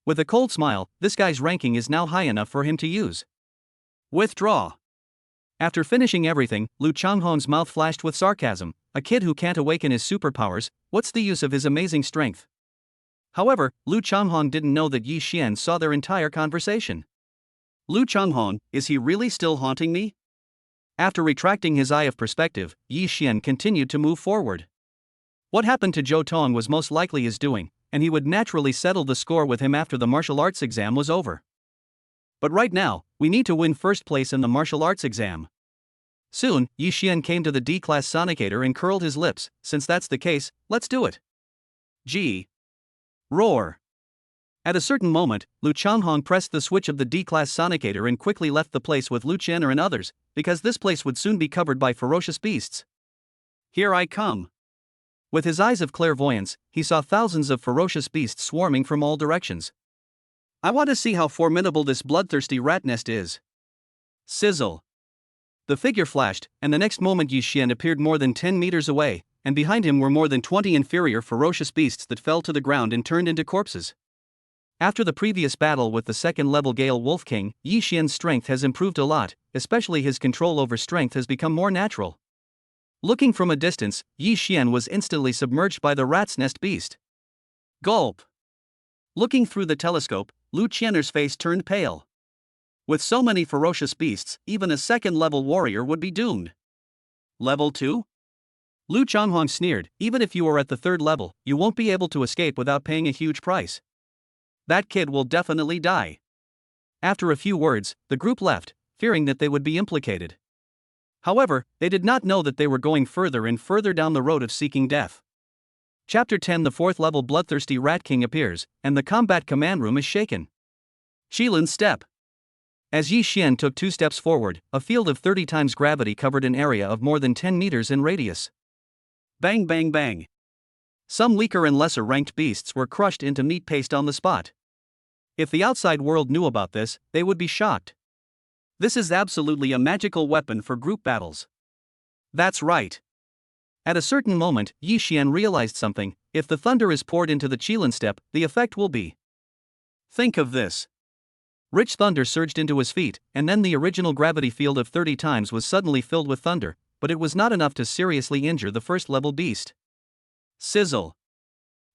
With a cold smile, this guy's ranking is now high enough for him to use. Withdraw. After finishing everything, Lu Changhong's mouth flashed with sarcasm. A kid who can't awaken his superpowers, what's the use of his amazing strength? However, Lu Changhong didn't know that Yi Xian saw their entire conversation. Lu Changhong, is he really still haunting me? After retracting his eye of perspective, Yi Xian continued to move forward. What happened to Zhou Tong was most likely his doing, and he would naturally settle the score with him after the martial arts exam was over. But right now, we need to win first place in the martial arts exam. Soon, Yi Xian came to the D-class sonicator and curled his lips. Since that's the case, let's do it. G. Roar. At a certain moment, Lu Changhong pressed the switch of the D-class sonicator and quickly left the place with Lu Qian'er and others, because this place would soon be covered by ferocious beasts. Here I come. With his eyes of clairvoyance, he saw thousands of ferocious beasts swarming from all directions. I want to see how formidable this bloodthirsty rat nest is. Sizzle. The figure flashed, and the next moment Yi Xian appeared more than 10 meters away, and behind him were more than 20 inferior ferocious beasts that fell to the ground and turned into corpses. After the previous battle with the second-level Gale Wolf King, Yi Xian's strength has improved a lot, especially his control over strength has become more natural. Looking from a distance, Yi Xian was instantly submerged by the rat's nest beast. Gulp. Looking through the telescope, Lu Qian'er's face turned pale. With so many ferocious beasts, even a second-level warrior would be doomed. Level 2? Lu Changhong sneered, even if you are at the third level, you won't be able to escape without paying a huge price. That kid will definitely die. After a few words, the group left, fearing that they would be implicated. However, they did not know that they were going further and further down the road of seeking death. Chapter 10. The fourth-level bloodthirsty rat king appears, and the combat command room is shaken. Qilin's step. As Yi Xian took 2 steps forward, a field of 30 times gravity covered an area of more than 10 meters in radius. Bang bang bang. Some weaker and lesser-ranked beasts were crushed into meat paste on the spot. If the outside world knew about this, they would be shocked. This is absolutely a magical weapon for group battles. That's right. At a certain moment, Yi Xian realized something. If the thunder is poured into the Qilin step, the effect will be. Think of this. Rich thunder surged into his feet, and then the original gravity field of 30 times was suddenly filled with thunder, but it was not enough to seriously injure the first-level beast. Sizzle.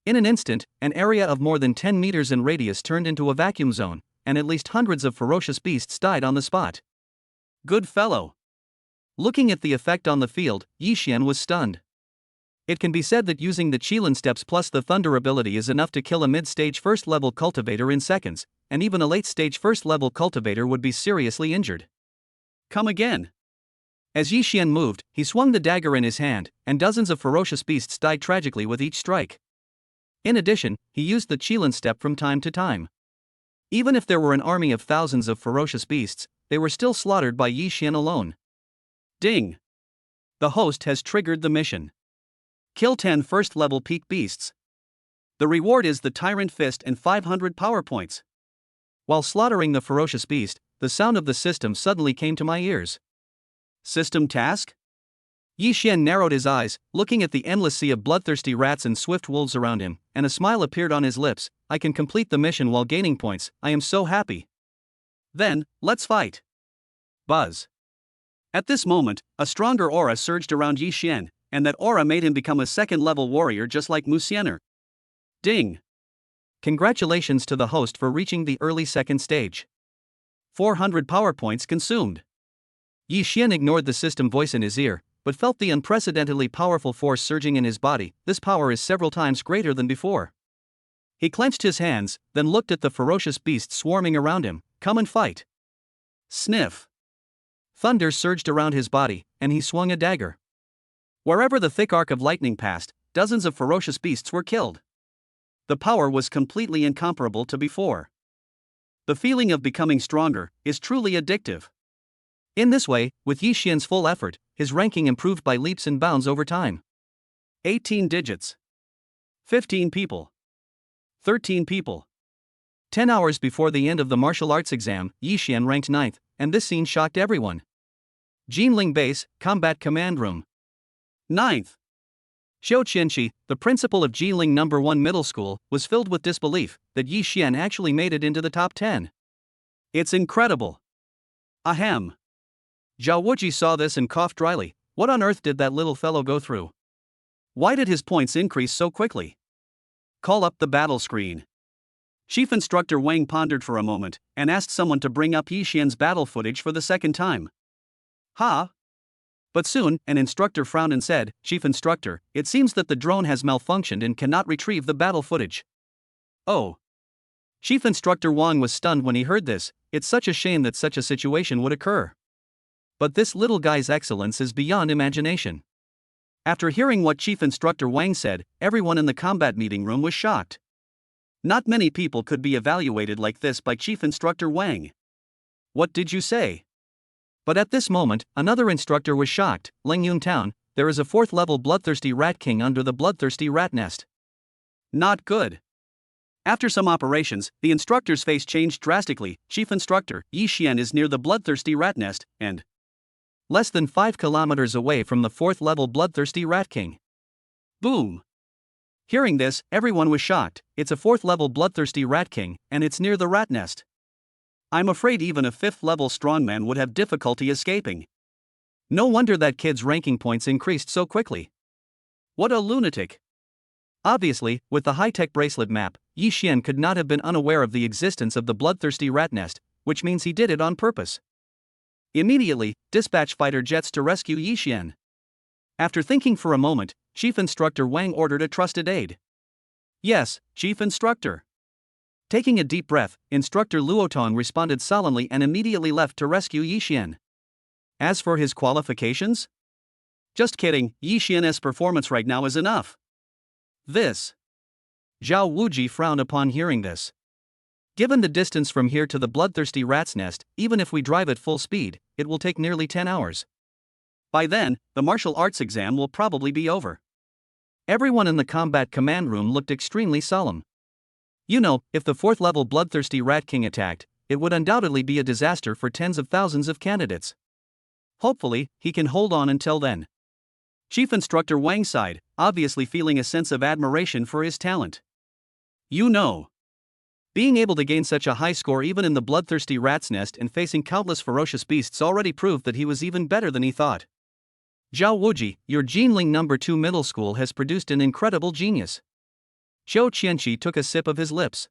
In an instant, an area of more than 10 meters in radius turned into a vacuum zone, and at least hundreds of ferocious beasts died on the spot. Good fellow. Looking at the effect on the field, Yi Xian was stunned. It can be said that using the Qilin steps plus the Thunder ability is enough to kill a mid-stage first-level cultivator in seconds, and even a late-stage first-level cultivator would be seriously injured. Come again. As Yi Xian moved, he swung the dagger in his hand, and dozens of ferocious beasts died tragically with each strike. In addition, he used the Qilin step from time to time. Even if there were an army of thousands of ferocious beasts, they were still slaughtered by Yi Xian alone. Ding! The host has triggered the mission. Kill 10 first-level peak beasts. The reward is the Tyrant Fist and 500 power points. While slaughtering the ferocious beast, the sound of the system suddenly came to my ears. System task? Yi Xian narrowed his eyes, looking at the endless sea of bloodthirsty rats and swift wolves around him, and a smile appeared on his lips. I can complete the mission while gaining points. I am so happy. Then, let's fight. Buzz. At this moment, a stronger aura surged around Yi Xian, and that aura made him become a second-level warrior just like Musener. Ding! Congratulations to the host for reaching the early second stage. 400 power points consumed. Yi Xian ignored the system voice in his ear, but felt the unprecedentedly powerful force surging in his body. This power is several times greater than before. He clenched his hands, then looked at the ferocious beasts swarming around him. Come and fight. Sniff. Thunder surged around his body, and he swung a dagger. Wherever the thick arc of lightning passed, dozens of ferocious beasts were killed. The power was completely incomparable to before. The feeling of becoming stronger is truly addictive. In this way, with Yi Xian's full effort, his ranking improved by leaps and bounds over time. 18 digits. 15 people. 13 people. 10 hours before the end of the martial arts exam, Yi Xian ranked 9th, and this scene shocked everyone. Jinling Base, Combat Command Room. 9th. Xiao Qianqi, the principal of Jinling No. 1 Middle School, was filled with disbelief that Yi Xian actually made it into the top 10. It's incredible. Ahem. Zhao Wuji saw this and coughed dryly. What on earth did that little fellow go through? Why did his points increase so quickly? Call up the battle screen. Chief Instructor Wang pondered for a moment and asked someone to bring up Yi Xian's battle footage for the second time. Ha! But soon, an instructor frowned and said, Chief Instructor, it seems that the drone has malfunctioned and cannot retrieve the battle footage. Oh. Chief Instructor Wang was stunned when he heard this. It's such a shame that such a situation would occur. But this little guy's excellence is beyond imagination. After hearing what Chief Instructor Wang said, everyone in the combat meeting room was shocked. Not many people could be evaluated like this by Chief Instructor Wang. What did you say? But at this moment, another instructor was shocked. Lingyun Town, there is a 4th-level bloodthirsty rat king under the bloodthirsty rat nest. Not good. After some operations, the instructor's face changed drastically. Chief Instructor, Yi Xian is near the bloodthirsty rat nest, and less than 5 kilometers away from the 4th-level bloodthirsty rat king. Boom. Hearing this, everyone was shocked. It's a 4th-level bloodthirsty rat king, and it's near the rat nest. I'm afraid even a 5th-level strongman would have difficulty escaping. No wonder that kid's ranking points increased so quickly. What a lunatic. Obviously, with the high-tech bracelet map, Yi Xian could not have been unaware of the existence of the bloodthirsty rat nest, which means he did it on purpose. Immediately, dispatch fighter jets to rescue Yi Xian. After thinking for a moment, Chief Instructor Wang ordered a trusted aide. Yes, Chief Instructor. Taking a deep breath, Instructor Luotong responded solemnly and immediately left to rescue Yi Xian. As for his qualifications? Just kidding, Yi Xian's performance right now is enough. This. Zhao Wuji frowned upon hearing this. Given the distance from here to the bloodthirsty rat's nest, even if we drive at full speed, it will take nearly 10 hours. By then, the martial arts exam will probably be over. Everyone in the combat command room looked extremely solemn. You know, if the 4th-level bloodthirsty rat king attacked, it would undoubtedly be a disaster for tens of thousands of candidates. Hopefully, he can hold on until then. Chief Instructor Wang sighed, obviously feeling a sense of admiration for his talent. You know, being able to gain such a high score even in the bloodthirsty rat's nest and facing countless ferocious beasts already proved that he was even better than he thought. Zhao Wuji, your Jinling No. 2 Middle School has produced an incredible genius. Xiao Qianqi took a sip of his lips.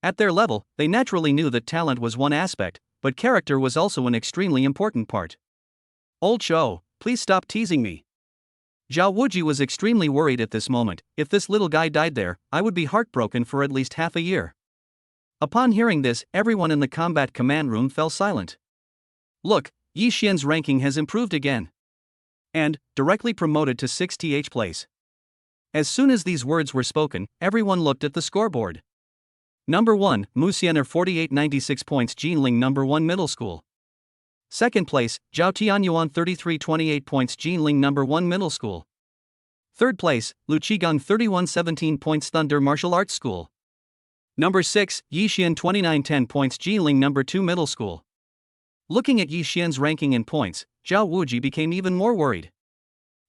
At their level, they naturally knew that talent was one aspect, but character was also an extremely important part. Old Xiao, please stop teasing me. Zhao Wuji was extremely worried at this moment. If this little guy died there, I would be heartbroken for at least half a year. Upon hearing this, everyone in the combat command room fell silent. Look, Yi Xian's ranking has improved again. And, directly promoted to 6th place. As soon as these words were spoken, everyone looked at the scoreboard. Number 1, Musener 4896 points, Jinling number 1 middle school. Second place, Zhao Tianyuan 3328 points, Jinling number 1 middle school. Third place, Lu Qigong 3117 points, Thunder Martial Arts School. Number 6, Yi Xian 2910 points, Jinling number 2 middle school. Looking at Yi Xian's ranking and points, Zhao Wuji became even more worried.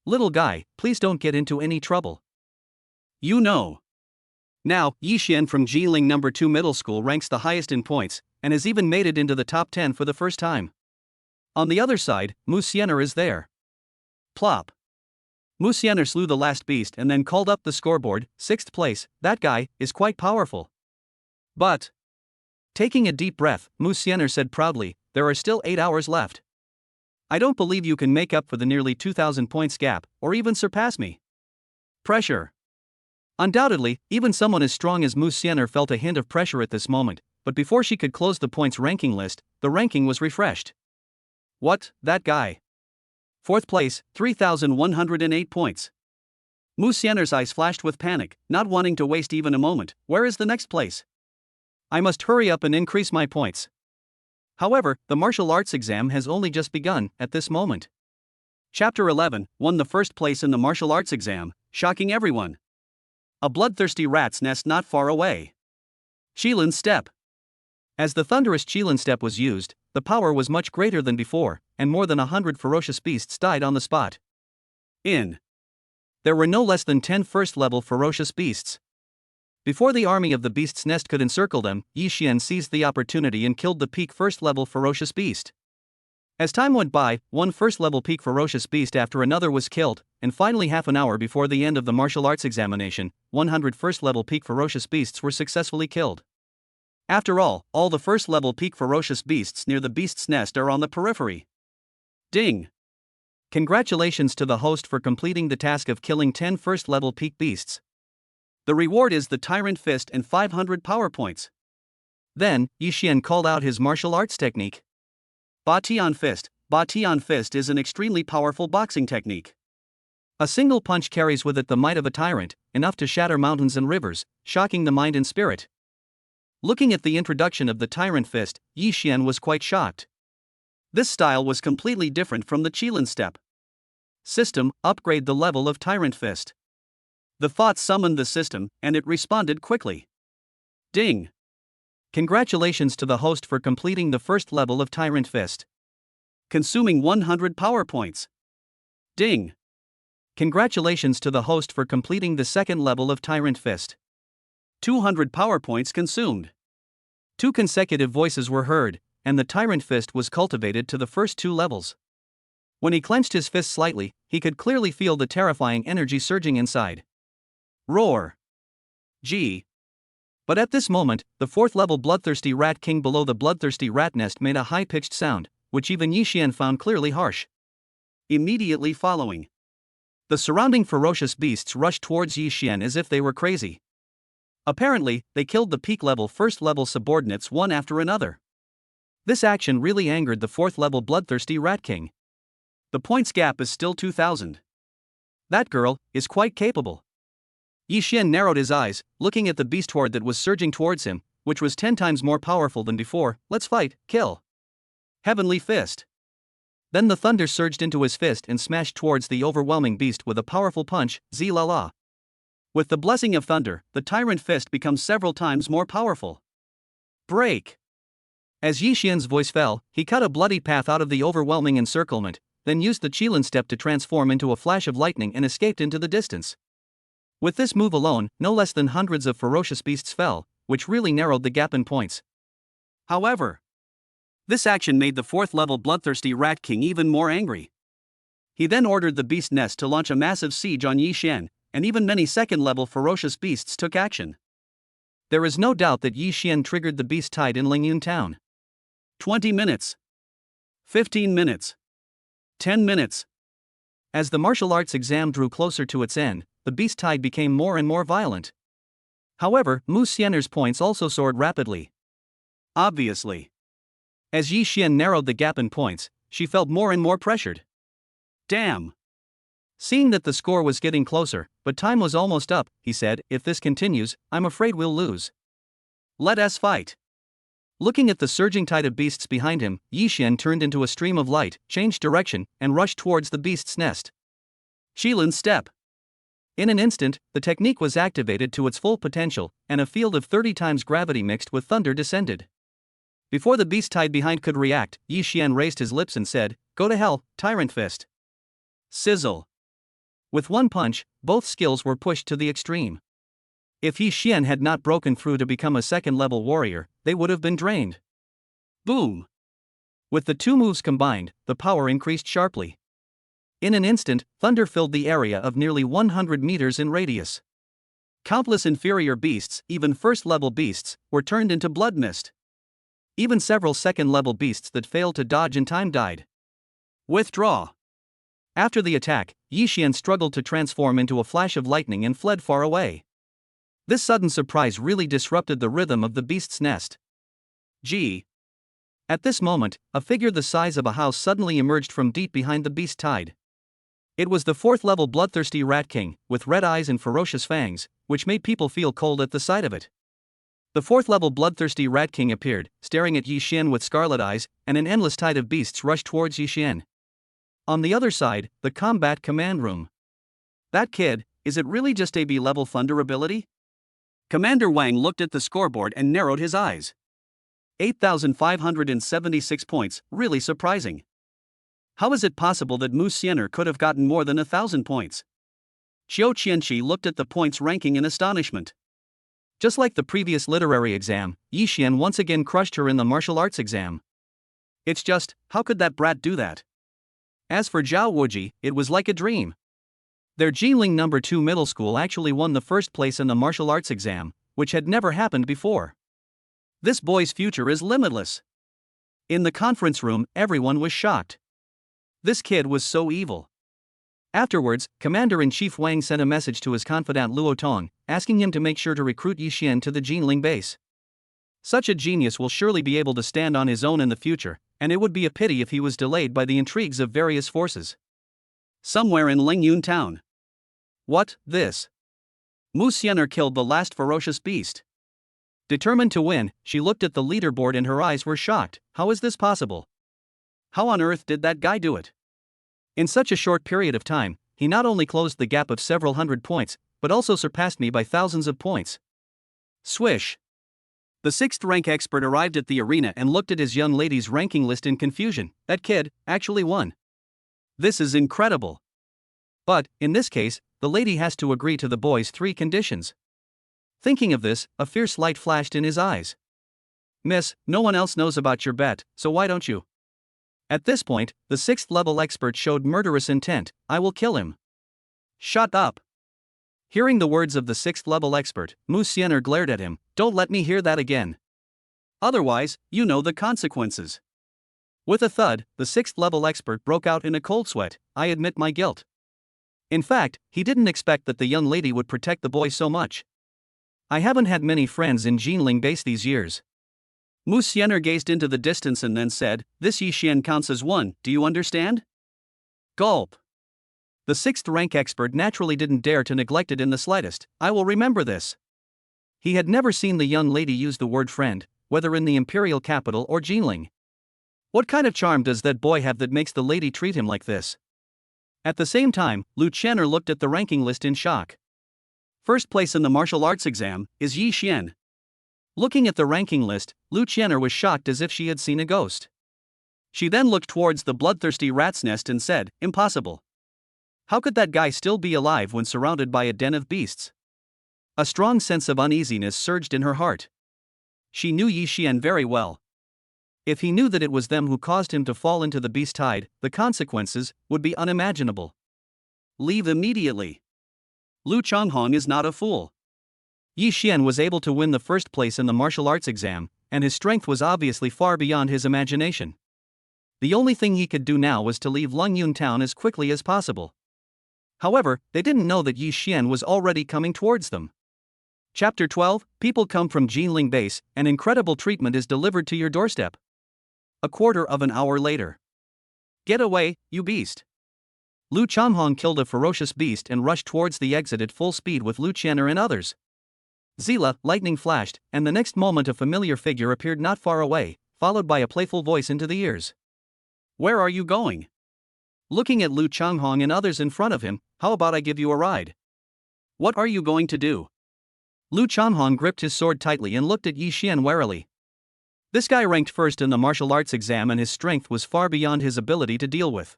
Little guy, please don't get into any trouble. You know. Now, Yi Xian from Jinling number 2 middle school ranks the highest in points, and has even made it into the top 10 for the first time. On the other side, Musener is there. Plop. Musener slew the last beast and then called up the scoreboard, 6th place. That guy is quite powerful. But, taking a deep breath, Musener said proudly, there are still 8 hours left. I don't believe you can make up for the nearly 2,000 points gap, or even surpass me. Pressure. Undoubtedly, even someone as strong as Musener felt a hint of pressure at this moment, but before she could close the points ranking list, the ranking was refreshed. What, that guy? 4th place, 3,108 points. Musener's eyes flashed with panic, not wanting to waste even a moment. Where is the next place? I must hurry up and increase my points. However, the martial arts exam has only just begun at this moment. Chapter 11 won the first place in the martial arts exam, shocking everyone. A bloodthirsty rat's nest not far away. Qilin Step. As the thunderous Qilin Step was used, the power was much greater than before, and more than 100 ferocious beasts died on the spot. There were no less than 10 first-level ferocious beasts. Before the army of the beast's nest could encircle them, Yi Xian seized the opportunity and killed the peak first-level ferocious beast. As time went by, one first-level peak ferocious beast after another was killed, and finally half an hour before the end of the martial arts examination, 100 first-level peak ferocious beasts were successfully killed. After all the first-level peak ferocious beasts near the beast's nest are on the periphery. Ding! Congratulations to the host for completing the task of killing 10 first-level peak beasts. The reward is the Tyrant Fist and 500 power points. Then, Yi Xian called out his martial arts technique. Batian Fist. Batian Fist is an extremely powerful boxing technique. A single punch carries with it the might of a tyrant, enough to shatter mountains and rivers, shocking the mind and spirit. Looking at the introduction of the Tyrant Fist, Yi Xian was quite shocked. This style was completely different from the Qilin Step. System, upgrade the level of Tyrant Fist. The thought summoned the system, and it responded quickly. Ding! Congratulations to the host for completing the first level of Tyrant Fist. Consuming 100 power points. Ding! Congratulations to the host for completing the second level of Tyrant Fist. 200 power points consumed. 2 consecutive voices were heard, and the Tyrant Fist was cultivated to the first 2 levels. When he clenched his fist slightly, he could clearly feel the terrifying energy surging inside. Roar! Gee! But at this moment, the 4th level bloodthirsty rat king below the bloodthirsty rat nest made a high-pitched sound, which even Yi Xian found clearly harsh. Immediately following, the surrounding ferocious beasts rushed towards Yi Xian as if they were crazy. Apparently, they killed the peak-level first-level subordinates one after another. This action really angered the 4th level bloodthirsty rat king. The points gap is still 2,000. That girl is quite capable. Yi Xian narrowed his eyes, looking at the beast horde that was surging towards him, which was 10 times more powerful than before. Let's fight, kill. Heavenly Fist. Then the thunder surged into his fist and smashed towards the overwhelming beast with a powerful punch, Zi-la-la. With the blessing of thunder, the Tyrant Fist becomes several times more powerful. Break! As Yi Xian's voice fell, he cut a bloody path out of the overwhelming encirclement, then used the Qilin Step to transform into a flash of lightning and escaped into the distance. With this move alone, no less than hundreds of ferocious beasts fell, which really narrowed the gap in points. However, this action made the 4th level bloodthirsty rat king even more angry. He then ordered the beast nest to launch a massive siege on Yi Xian, and even many second-level ferocious beasts took action. There is no doubt that Yi Xian triggered the beast tide in Lingyun town. 20 minutes. 15 minutes. 10 minutes. As the martial arts exam drew closer to its end, the beast tide became more and more violent. However, Musener's points also soared rapidly. Obviously. As Yi Xian narrowed the gap in points, she felt more and more pressured. Damn. Seeing that the score was getting closer, but time was almost up, he said, if this continues, I'm afraid we'll lose. Let us fight. Looking at the surging tide of beasts behind him, Yi Xian turned into a stream of light, changed direction, and rushed towards the beast's nest. Qilin's step. In an instant, the technique was activated to its full potential, and a field of 30 times gravity mixed with thunder descended. Before the beast tide behind could react, Yi Xian raised his lips and said, "Go to hell, Tyrant Fist." Sizzle. With one punch, both skills were pushed to the extreme. If Yi Xian had not broken through to become a second-level warrior, they would have been drained. Boom! With the two moves combined, the power increased sharply. In an instant, thunder filled the area of nearly 100 meters in radius. Countless inferior beasts, even first-level beasts, were turned into blood mist. Even several second-level beasts that failed to dodge in time died. Withdraw. After the attack, Yi Xian struggled to transform into a flash of lightning and fled far away. This sudden surprise really disrupted the rhythm of the beast's nest. Gee. At this moment, a figure the size of a house suddenly emerged from deep behind the beast tide. It was the fourth-level bloodthirsty Rat King, with red eyes and ferocious fangs, which made people feel cold at the sight of it. The fourth-level bloodthirsty Rat King appeared, staring at Yi Xian with scarlet eyes, and an endless tide of beasts rushed towards Yi Xian. On the other side, the combat command room. That kid, is it really just a B-level thunder ability? Commander Wang looked at the scoreboard and narrowed his eyes. 8,576 points, really surprising. How is it possible that Musener could have gotten more than 1,000 points? Qiu Qianqi looked at the points ranking in astonishment. Just like the previous literary exam, Yi Xian once again crushed her in the martial arts exam. It's just, how could that brat do that? As for Zhao Wuji, it was like a dream. Their Jingling No. 2 middle school actually won the first place in the martial arts exam, which had never happened before. This boy's future is limitless. In the conference room, everyone was shocked. This kid was so evil. Afterwards, Commander-in-Chief Wang sent a message to his confidant Luo Tong, asking him to make sure to recruit Yi Xian to the Jingling base. Such a genius will surely be able to stand on his own in the future, and it would be a pity if he was delayed by the intrigues of various forces. Somewhere in Lingyun town. What, this? Musener killed the last ferocious beast. Determined to win, she looked at the leaderboard and her eyes were shocked. How is this possible? How on earth did that guy do it? In such a short period of time, he not only closed the gap of several hundred points, but also surpassed me by thousands of points. Swish. The 6th rank expert arrived at the arena and looked at his young lady's ranking list in confusion. That kid actually won. This is incredible. But, in this case, the lady has to agree to the boy's 3 conditions. Thinking of this, a fierce light flashed in his eyes. Miss, no one else knows about your bet, so why don't you? At this point, the 6th level expert showed murderous intent. I will kill him. Shut up. Hearing the words of the 6th level expert, Musener glared at him. Don't let me hear that again. Otherwise, you know the consequences. With a thud, the 6th level expert broke out in a cold sweat. I admit my guilt. In fact, he didn't expect that the young lady would protect the boy so much. I haven't had many friends in Jingling base these years. Musener gazed into the distance and then said, this Yi Xian counts as 1, do you understand? Gulp. The 6th rank expert naturally didn't dare to neglect it in the slightest. I will remember this. He had never seen the young lady use the word friend, whether in the imperial capital or Jingling. What kind of charm does that boy have that makes the lady treat him like this? At the same time, Lu Qian'er looked at the ranking list in shock. First place in the martial arts exam is Yi Xian. Looking at the ranking list, Lu Qian'er was shocked as if she had seen a ghost. She then looked towards the bloodthirsty rat's nest and said, impossible. How could that guy still be alive when surrounded by a den of beasts? A strong sense of uneasiness surged in her heart. She knew Yi Xian very well. If he knew that it was them who caused him to fall into the beast tide, the consequences would be unimaginable. Leave immediately. Lu Changhong is not a fool. Yi Xian was able to win the first place in the martial arts exam, and his strength was obviously far beyond his imagination. The only thing he could do now was to leave Lingyun town as quickly as possible. However, they didn't know that Yi Xian was already coming towards them. Chapter 12, People come from Jinling Base, and incredible treatment is delivered to your doorstep. A quarter of an hour later. Get away, you beast. Lu Changhong killed a ferocious beast and rushed towards the exit at full speed with Lu Qianer and others. Zila, lightning flashed, and the next moment a familiar figure appeared not far away, followed by a playful voice into the ears. Where are you going? Looking at Lu Changhong and others in front of him, how about I give you a ride? What are you going to do? Lu Changhong gripped his sword tightly and looked at Yi Xian warily. This guy ranked first in the martial arts exam and his strength was far beyond his ability to deal with.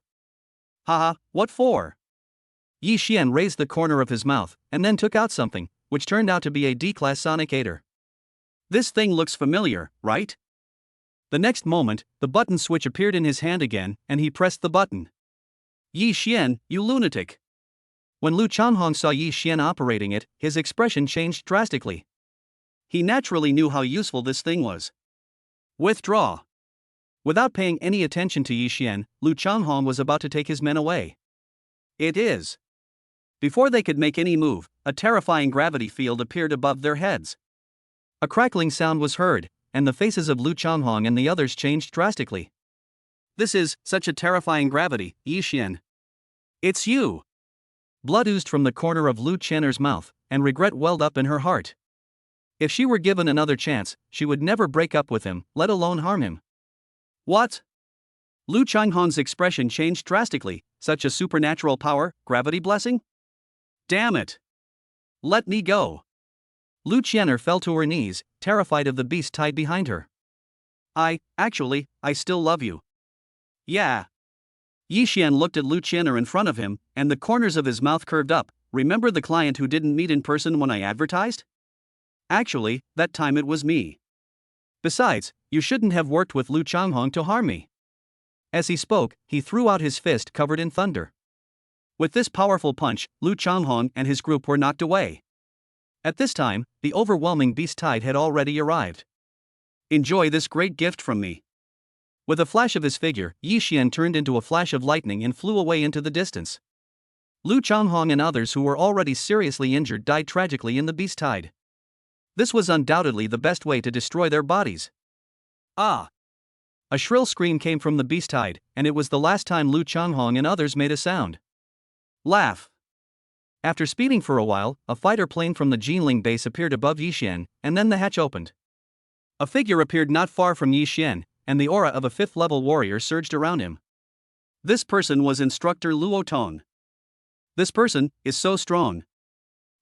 Haha, what for? Yi Xian raised the corner of his mouth, and then took out something, which turned out to be a D-class sonic aider. This thing looks familiar, right? The next moment, the button switch appeared in his hand again, and he pressed the button. Yi Xian, you lunatic! When Lu Changhong saw Yi Xian operating it, his expression changed drastically. He naturally knew how useful this thing was. Withdraw. Without paying any attention to Yi Xian, Lu Changhong was about to take his men away. It is. Before they could make any move, a terrifying gravity field appeared above their heads. A crackling sound was heard, and the faces of Lu Changhong and the others changed drastically. This is such a terrifying gravity, Yi Xian. It's you! Blood oozed from the corner of Lu Qianer's mouth, and regret welled up in her heart. If she were given another chance, she would never break up with him, let alone harm him. What? Lu Changhong's expression changed drastically. Such a supernatural power, gravity blessing? Damn it! Let me go! Lu Qianer fell to her knees, terrified of the beast tied behind her. I still love you. Yeah. Yi Xian looked at Lu Qianer in front of him, and the corners of his mouth curved up. Remember the client who didn't meet in person when I advertised? Actually, that time it was me. Besides, you shouldn't have worked with Lu Changhong to harm me. As he spoke, he threw out his fist covered in thunder. With this powerful punch, Lu Changhong and his group were knocked away. At this time, the overwhelming beast tide had already arrived. Enjoy this great gift from me. With a flash of his figure, Yi Xian turned into a flash of lightning and flew away into the distance. Lu Changhong and others who were already seriously injured died tragically in the beast tide. This was undoubtedly the best way to destroy their bodies. Ah! A shrill scream came from the beast tide, and it was the last time Lu Changhong and others made a sound. Laugh. After speeding for a while, a fighter plane from the Jinling base appeared above Yi Xian, and then the hatch opened. A figure appeared not far from Yi Xian, and the aura of a 5th-level warrior surged around him. This person was Instructor Luo Tong. This person is so strong.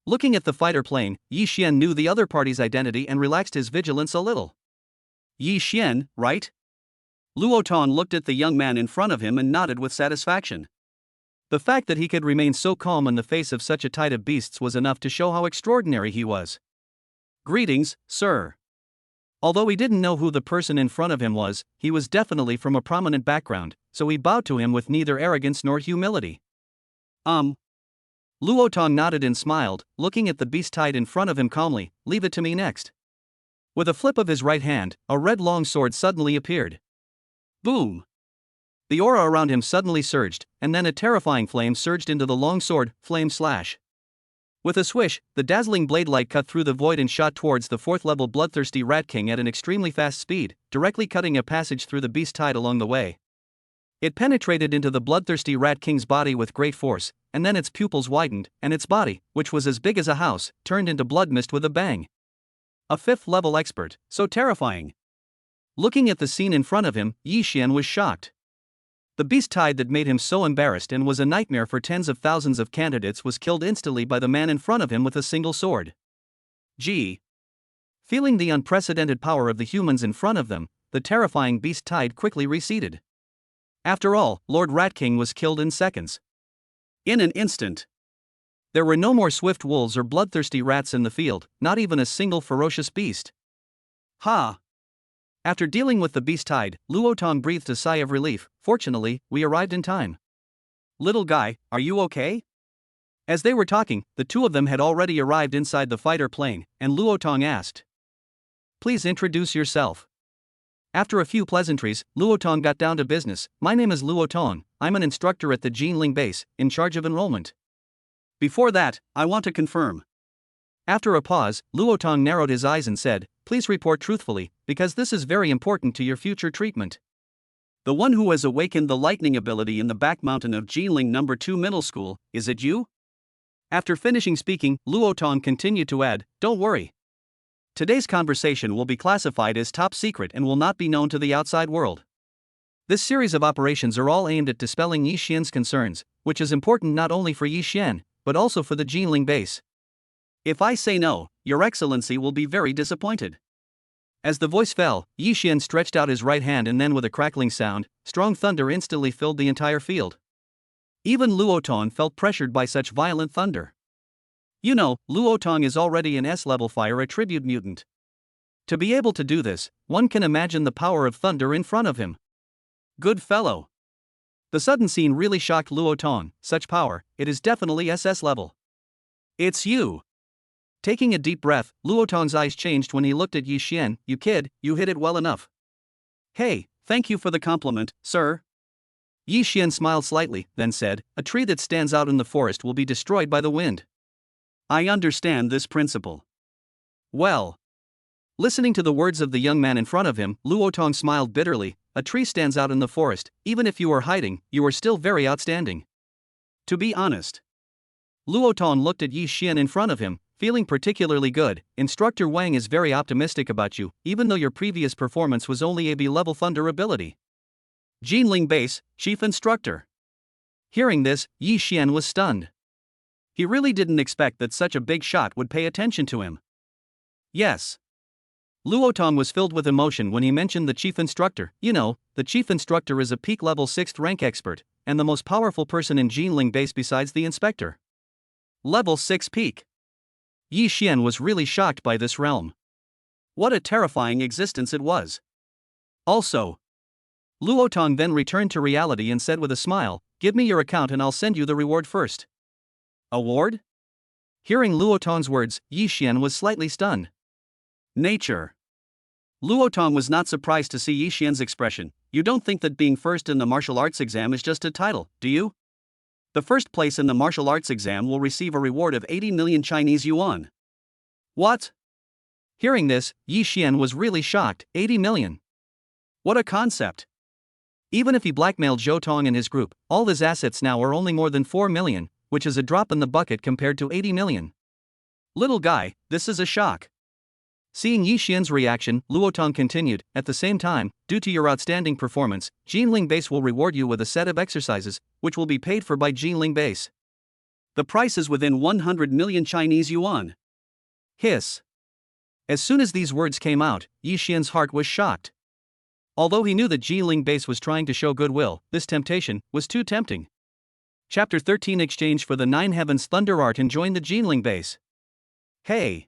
Looking at the fighter plane, Yi Xian knew the other party's identity and relaxed his vigilance a little. Yi Xian, right? Luo Tong looked at the young man in front of him and nodded with satisfaction. The fact that he could remain so calm in the face of such a tide of beasts was enough to show how extraordinary he was. Greetings, sir. Although he didn't know who the person in front of him was, he was definitely from a prominent background, so he bowed to him with neither arrogance nor humility. Luo Tong nodded and smiled, looking at the beast tide in front of him calmly. Leave it to me next. With a flip of his right hand, a red long sword suddenly appeared. Boom! The aura around him suddenly surged, and then a terrifying flame surged into the long sword, flame slash. With a swish, the dazzling blade light cut through the void and shot towards the 4th-level bloodthirsty Rat King at an extremely fast speed, directly cutting a passage through the beast tide along the way. It penetrated into the bloodthirsty Rat King's body with great force, and then its pupils widened, and its body, which was as big as a house, turned into blood mist with a bang. A 5th-level expert, so terrifying. Looking at the scene in front of him, Yi Xian was shocked. The beast tide that made him so embarrassed and was a nightmare for tens of thousands of candidates was killed instantly by the man in front of him with a single sword. Gee. Feeling the unprecedented power of the humans in front of them, the terrifying beast tide quickly receded. After all, Lord Rat King was killed in seconds. In an instant. There were no more swift wolves or bloodthirsty rats in the field, not even a single ferocious beast. Ha! After dealing with the beast tide, Luo Tong breathed a sigh of relief. Fortunately, we arrived in time. Little guy, are you okay? As they were talking, the two of them had already arrived inside the fighter plane, and Luo Tong asked, Please introduce yourself. After a few pleasantries, Luo Tong got down to business. My name is Luo Tong, I'm an instructor at the Jinling base, in charge of enrollment. Before that, I want to confirm. After a pause, Luotong narrowed his eyes and said, "Please report truthfully, because this is very important to your future treatment." The one who has awakened the lightning ability in the back mountain of Jinling No. 2 Middle School, is it you? After finishing speaking, Luotong continued to add, "Don't worry. Today's conversation will be classified as top secret and will not be known to the outside world. This series of operations are all aimed at dispelling Yi Xian's concerns, which is important not only for Yi Xian, but also for the Jinling base. If I say no, Your Excellency will be very disappointed." As the voice fell, Yi Xian stretched out his right hand and then with a crackling sound, strong thunder instantly filled the entire field. Even Luotong felt pressured by such violent thunder. You know, Luotong is already an S-level fire attribute mutant. To be able to do this, one can imagine the power of thunder in front of him. Good fellow. The sudden scene really shocked Luotong. Such power, it is definitely SS level. It's you. Taking a deep breath, Luotong's eyes changed when he looked at Yi Xian. "You kid, you hit it well enough." Hey, thank you for the compliment, sir. Yi Xian smiled slightly, then said, "A tree that stands out in the forest will be destroyed by the wind." I understand this principle. Well. Listening to the words of the young man in front of him, Luotong smiled bitterly. "A tree stands out in the forest, even if you are hiding, you are still very outstanding." To be honest. Luotong looked at Yi Xian in front of him, feeling particularly good. "Instructor Wang is very optimistic about you, even though your previous performance was only a B-level thunder ability." Jinling Base, Chief Instructor. Hearing this, Yi Xian was stunned. He really didn't expect that such a big shot would pay attention to him. Yes. Luotong was filled with emotion when he mentioned the chief instructor. You know, the chief instructor is a peak level 6th rank expert, and the most powerful person in Jinling Base besides the inspector. Level 6 peak. Yi Xian was really shocked by this realm. What a terrifying existence it was. Also, Luotong then returned to reality and said with a smile, "Give me your account and I'll send you the reward first." Award? Hearing Luotong's words, Yi Xian was slightly stunned. Nature. Luotong was not surprised to see Yi Xian's expression. You don't think that being first in the martial arts exam is just a title, do you? The first place in the martial arts exam will receive a reward of 80 million Chinese yuan. What? Hearing this, Yi Xian was really shocked. 80 million. What a concept. Even if he blackmailed Zhou Tong and his group, all his assets now are only more than 4 million, which is a drop in the bucket compared to 80 million. Little guy, this is a shock. Seeing Yi Xian's reaction, Luotong continued, "At the same time, due to your outstanding performance, Jinling Base will reward you with a set of exercises, which will be paid for by Jinling Base. The price is within 100 million Chinese yuan." Hiss. As soon as these words came out, Yi Xian's heart was shocked. Although he knew that Jinling Base was trying to show goodwill, this temptation was too tempting. Chapter 13 Exchange for the 9 Heavens Thunder Art and join the Jinling Base. Hey.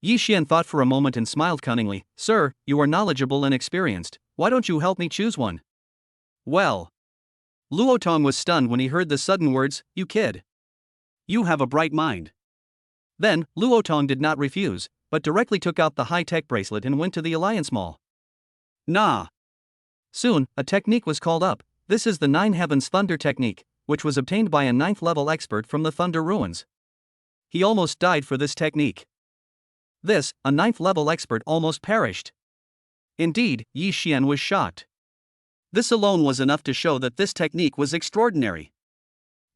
Yi Xian thought for a moment and smiled cunningly. "Sir, you are knowledgeable and experienced, why don't you help me choose one?" Well. Luotong was stunned when he heard the sudden words, "You kid. You have a bright mind." Then, Luotong did not refuse, but directly took out the high-tech bracelet and went to the Alliance Mall. Nah. Soon, a technique was called up. This is the 9 Heavens Thunder technique, which was obtained by a 9th-level expert from the Thunder Ruins. He almost died for this technique. This, a 9th-level expert almost perished. Indeed, Yi Xian was shocked. This alone was enough to show that this technique was extraordinary.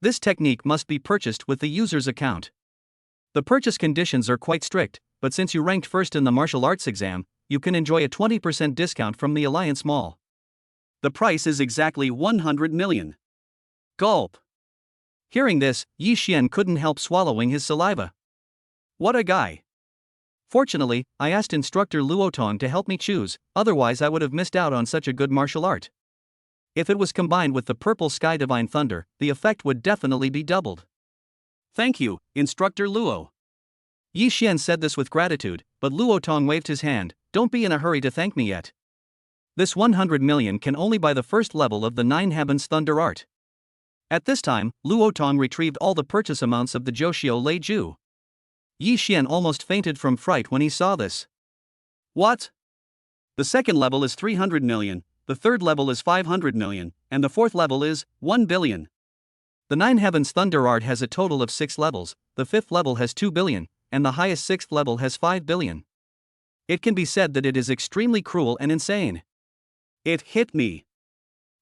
This technique must be purchased with the user's account. The purchase conditions are quite strict, but since you ranked first in the martial arts exam, you can enjoy a 20% discount from the Alliance Mall. The price is exactly 100 million. Gulp. Hearing this, Yi Xian couldn't help swallowing his saliva. What a guy. Fortunately, I asked instructor Luotong to help me choose, otherwise I would have missed out on such a good martial art. If it was combined with the purple sky divine thunder, the effect would definitely be doubled. Thank you, Instructor Luo. Yi Xian said this with gratitude, but Luotong waved his hand. "Don't be in a hurry to thank me yet. This 100 million can only buy the first level of the 9 Heavens Thunder Art." At this time, Luotong retrieved all the purchase amounts of the Joshio Lei Ju. Yi Xian almost fainted from fright when he saw this. What? The second level is 300 million, the third level is 500 million, and the fourth level is 1 billion. The Nine Heavens Thunder Art has a total of 6 levels, the 5th level has 2 billion, and the highest 6th level has 5 billion. It can be said that it is extremely cruel and insane. It hit me.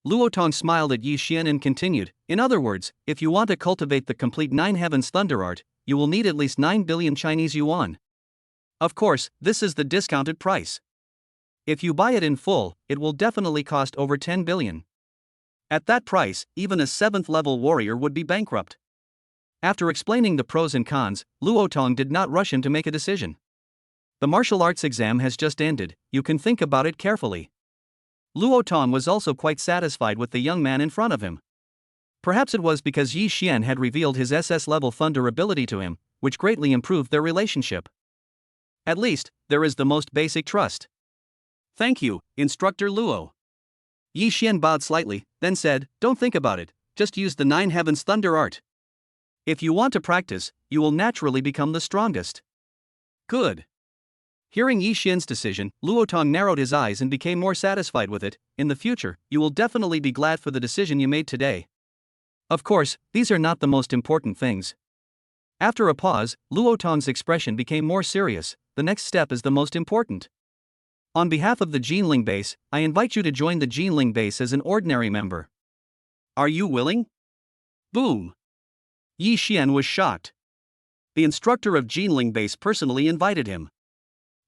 Luo Tong smiled at Yi Xian and continued, in other words, if you want to cultivate the complete Nine Heavens Thunder Art, you will need at least 9 billion Chinese yuan. Of course, this is the discounted price. If you buy it in full, it will definitely cost over 10 billion. At that price, even a 7th level warrior would be bankrupt. After explaining the pros and cons, Luo Tong did not rush him to make a decision. The martial arts exam has just ended, you can think about it carefully. Luo Tong was also quite satisfied with the young man in front of him. Perhaps it was because Yi Xian had revealed his SS level thunder ability to him, which greatly improved their relationship. At least, there is the most basic trust. Thank you, Instructor Luo. Yi Xian bowed slightly, then said, don't think about it, just use the Nine Heavens Thunder Art. If you want to practice, you will naturally become the strongest. Good. Hearing Yi Xian's decision, Luo Tong narrowed his eyes and became more satisfied with it. In the future, you will definitely be glad for the decision you made today. Of course, these are not the most important things. After a pause, Luo Tong's expression became more serious. The next step is the most important. On behalf of the Jinling base, I invite you to join the Jinling base as an ordinary member. Are you willing? Boom. Yi Xian was shocked. The instructor of Jinling base personally invited him.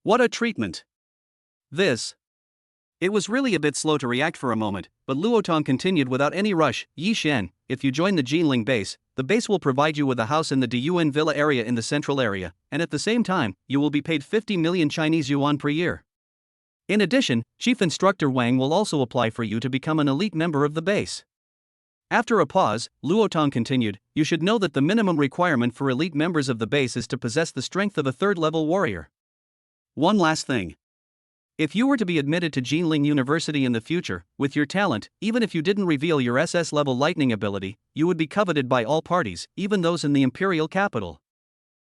What a treatment. This. It was really a bit slow to react for a moment, but Luo Tong continued without any rush. Yi Xian, if you join the Jinling base, the base will provide you with a house in the Diyuan Villa area in the central area, and at the same time, you will be paid 50 million Chinese yuan per year. In addition, Chief Instructor Wang will also apply for you to become an elite member of the base. After a pause, Luo Tong continued, you should know that the minimum requirement for elite members of the base is to possess the strength of a 3rd-level warrior. One last thing. If you were to be admitted to Jinling University in the future, with your talent, even if you didn't reveal your SS-level lightning ability, you would be coveted by all parties, even those in the imperial capital.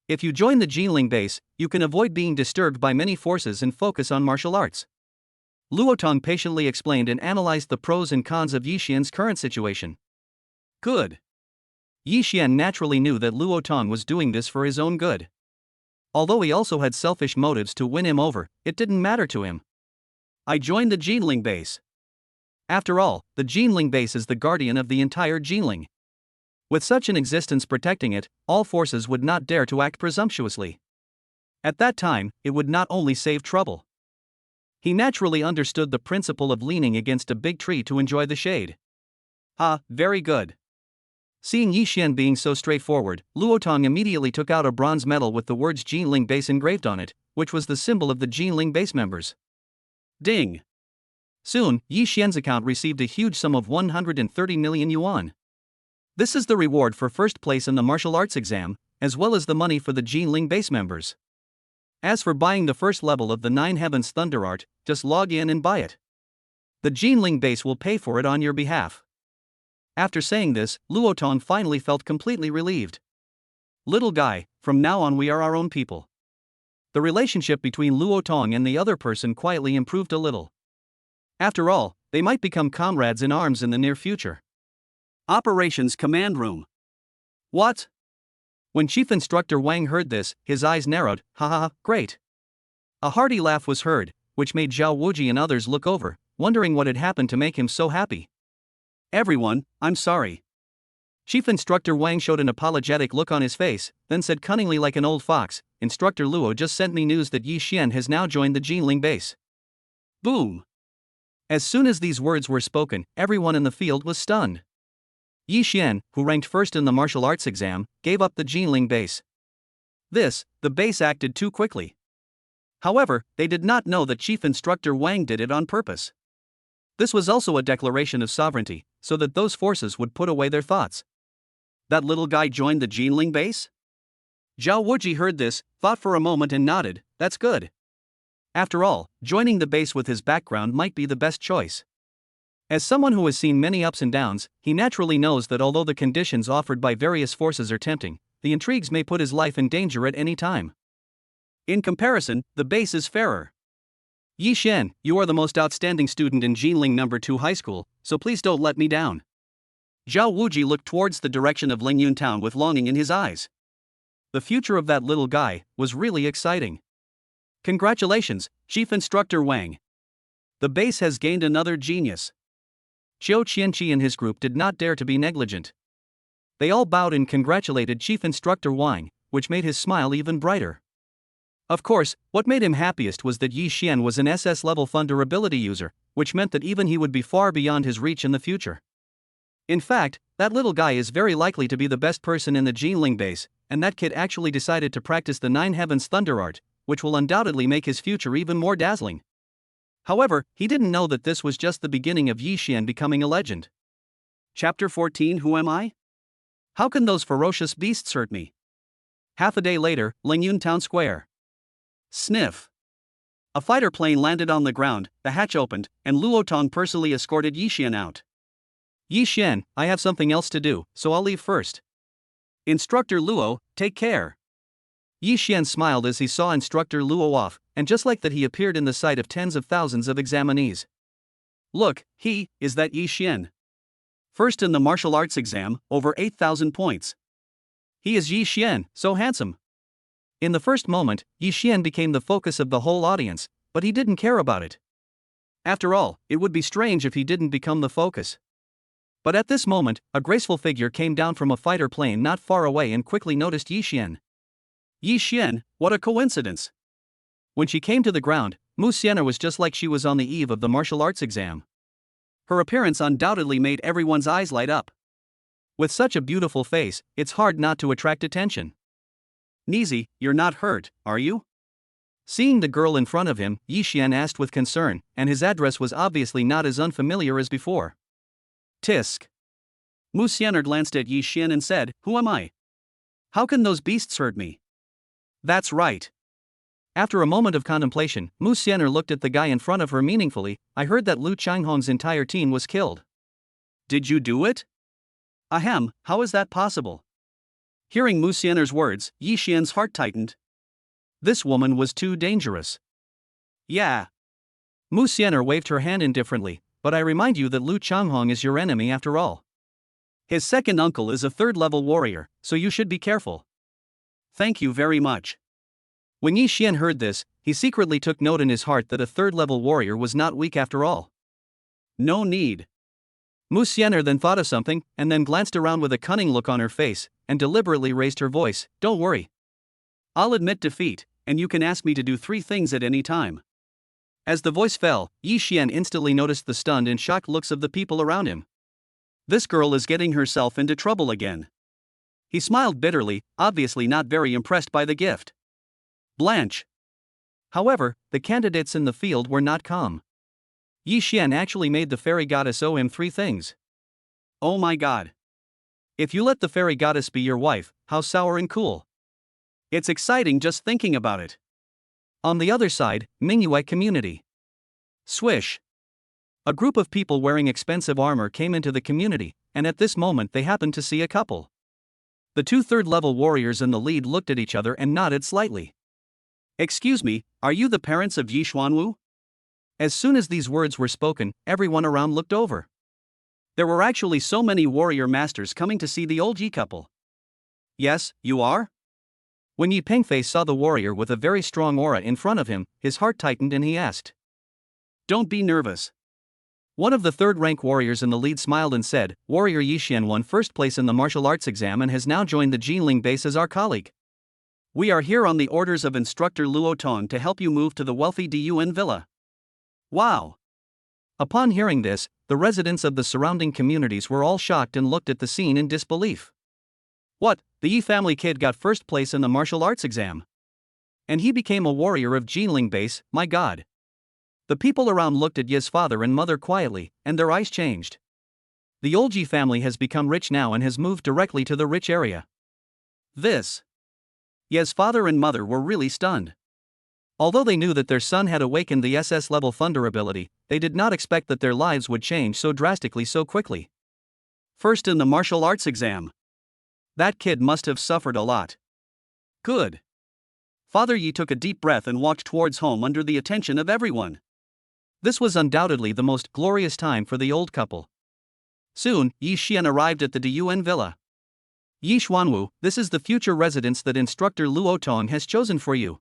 If you join the Jinling base, you can avoid being disturbed by many forces and focus on martial arts. Luo Tong patiently explained and analyzed the pros and cons of Yi Xian's current situation. Good. Yi Xian naturally knew that Luo Tong was doing this for his own good. Although he also had selfish motives to win him over, it didn't matter to him. I joined the Jinling base. After all, the Jinling base is the guardian of the entire Jinling. With such an existence protecting it, all forces would not dare to act presumptuously. At that time, it would not only save trouble. He naturally understood the principle of leaning against a big tree to enjoy the shade. Ah, very good. Seeing Yi Xian being so straightforward, Luo Tong immediately took out a bronze medal with the words Jinling base engraved on it, which was the symbol of the Jinling base members. Ding. Soon, Yi Xian's account received a huge sum of 130 million yuan. This is the reward for first place in the martial arts exam, as well as the money for the Jinling base members. As for buying the first level of the Nine Heavens Thunder Art, just log in and buy it. The Jinling base will pay for it on your behalf. After saying this, Luo Tong finally felt completely relieved. Little guy, from now on we are our own people. The relationship between Luo Tong and the other person quietly improved a little. After all, they might become comrades in arms in the near future. Operations Command Room. What? When Chief Instructor Wang heard this, his eyes narrowed. Ha ha ha, great. A hearty laugh was heard, which made Zhao Wuji and others look over, wondering what had happened to make him so happy. Everyone, I'm sorry. Chief Instructor Wang showed an apologetic look on his face, then said cunningly like an old fox, Instructor Luo just sent me news that Yi Xian has now joined the Jinling base. Boom. As soon as these words were spoken, everyone in the field was stunned. Yi Xian, who ranked first in the martial arts exam, gave up the Jinling base. The base acted too quickly. However, they did not know that Chief Instructor Wang did it on purpose. This was also a declaration of sovereignty, so that those forces would put away their thoughts. That little guy joined the Jinling base? Zhao Wuji heard this, thought for a moment and nodded, that's good. After all, joining the base with his background might be the best choice. As someone who has seen many ups and downs, he naturally knows that although the conditions offered by various forces are tempting, the intrigues may put his life in danger at any time. In comparison, the base is fairer. Yi Xian, you are the most outstanding student in Jinling No. 2 High School, so please don't let me down. Zhao Wuji looked towards the direction of Lingyun Town with longing in his eyes. The future of that little guy was really exciting. Congratulations, Chief Instructor Wang. The base has gained another genius. Xiao Qianqi and his group did not dare to be negligent. They all bowed and congratulated Chief Instructor Wang, which made his smile even brighter. Of course, what made him happiest was that Yi Xian was an SS-level Thunder ability user, which meant that even he would be far beyond his reach in the future. In fact, that little guy is very likely to be the best person in the Jinling base, and that kid actually decided to practice the Nine Heavens Thunder art, which will undoubtedly make his future even more dazzling. However, he didn't know that this was just the beginning of Yi Xian becoming a legend. Chapter 14. Who am I? How can those ferocious beasts hurt me? Half a day later, Lingyun Town Square. Sniff. A fighter plane landed on the ground, the hatch opened, and Luo Tong personally escorted Yi Xian out. Yi Xian, I have something else to do, so I'll leave first. Instructor Luo, take care. Yi Xian smiled as he saw Instructor Luo off, and just like that he appeared in the sight of tens of thousands of examinees. Look, is that Yi Xian? First in the martial arts exam, over 8,000 points. He is Yi Xian, so handsome. In the first moment, Yi Xian became the focus of the whole audience, but he didn't care about it. After all, it would be strange if he didn't become the focus. But at this moment, a graceful figure came down from a fighter plane not far away and quickly noticed Yi Xian. Yi Xian, what a coincidence. When she came to the ground, Musener was just like she was on the eve of the martial arts exam. Her appearance undoubtedly made everyone's eyes light up. With such a beautiful face, it's hard not to attract attention. Nizi, you're not hurt, are you? Seeing the girl in front of him, Yi Xian asked with concern, and his address was obviously not as unfamiliar as before. Tisk. Musener glanced at Yi Xian and said, Who am I? How can those beasts hurt me? That's right. After a moment of contemplation, Musener looked at the guy in front of her meaningfully. I heard that Lu Changhong's entire team was killed. Did you do it? Ahem, how is that possible? Hearing Musener's words, Yi Xian's heart tightened. This woman was too dangerous. Yeah. Musener waved her hand indifferently, but I remind you that Lu Changhong is your enemy after all. His second uncle is a third-level warrior, so you should be careful. Thank you very much. When Yi Xian heard this, he secretly took note in his heart that a third-level warrior was not weak after all. No need. Musener then thought of something, and then glanced around with a cunning look on her face, and deliberately raised her voice, Don't worry. I'll admit defeat, and you can ask me to do 3 things at any time. As the voice fell, Yi Xian instantly noticed the stunned and shocked looks of the people around him. This girl is getting herself into trouble again. He smiled bitterly, obviously not very impressed by the gift. Blanche. However, the candidates in the field were not calm. Yi Xian actually made the fairy goddess owe him 3 things. Oh my god. If you let the fairy goddess be your wife, how sour and cool. It's exciting just thinking about it. On the other side, Mingyue community. Swish. A group of people wearing expensive armor came into the community, and at this moment they happened to see a couple. The 2 third-level warriors in the lead looked at each other and nodded slightly. Excuse me, are you the parents of Yi Xuanwu? As soon as these words were spoken, everyone around looked over. There were actually so many warrior masters coming to see the old Yi couple. Yes, you are? When Yi Pengfei saw the warrior with a very strong aura in front of him, his heart tightened and he asked. Don't be nervous. One of the third-rank warriors in the lead smiled and said, Warrior Yi Xian won first place in the martial arts exam and has now joined the Jinling base as our colleague. We are here on the orders of Instructor Luo Tong to help you move to the wealthy Dun Villa. Wow! Upon hearing this, the residents of the surrounding communities were all shocked and looked at the scene in disbelief. What, the Yi family kid got first place in the martial arts exam? And he became a warrior of Jinling base, my god. The people around looked at Ye's father and mother quietly, and their eyes changed. The old Yi family has become rich now and has moved directly to the rich area. Ye's father and mother were really stunned. Although they knew that their son had awakened the SS-level Thunder ability, they did not expect that their lives would change so drastically so quickly. First in the martial arts exam. That kid must have suffered a lot. Good. Father Yi took a deep breath and walked towards home under the attention of everyone. This was undoubtedly the most glorious time for the old couple. Soon, Yi Xian arrived at the Diyuan villa. Yi Xuanwu, this is the future residence that instructor Luo Tong has chosen for you.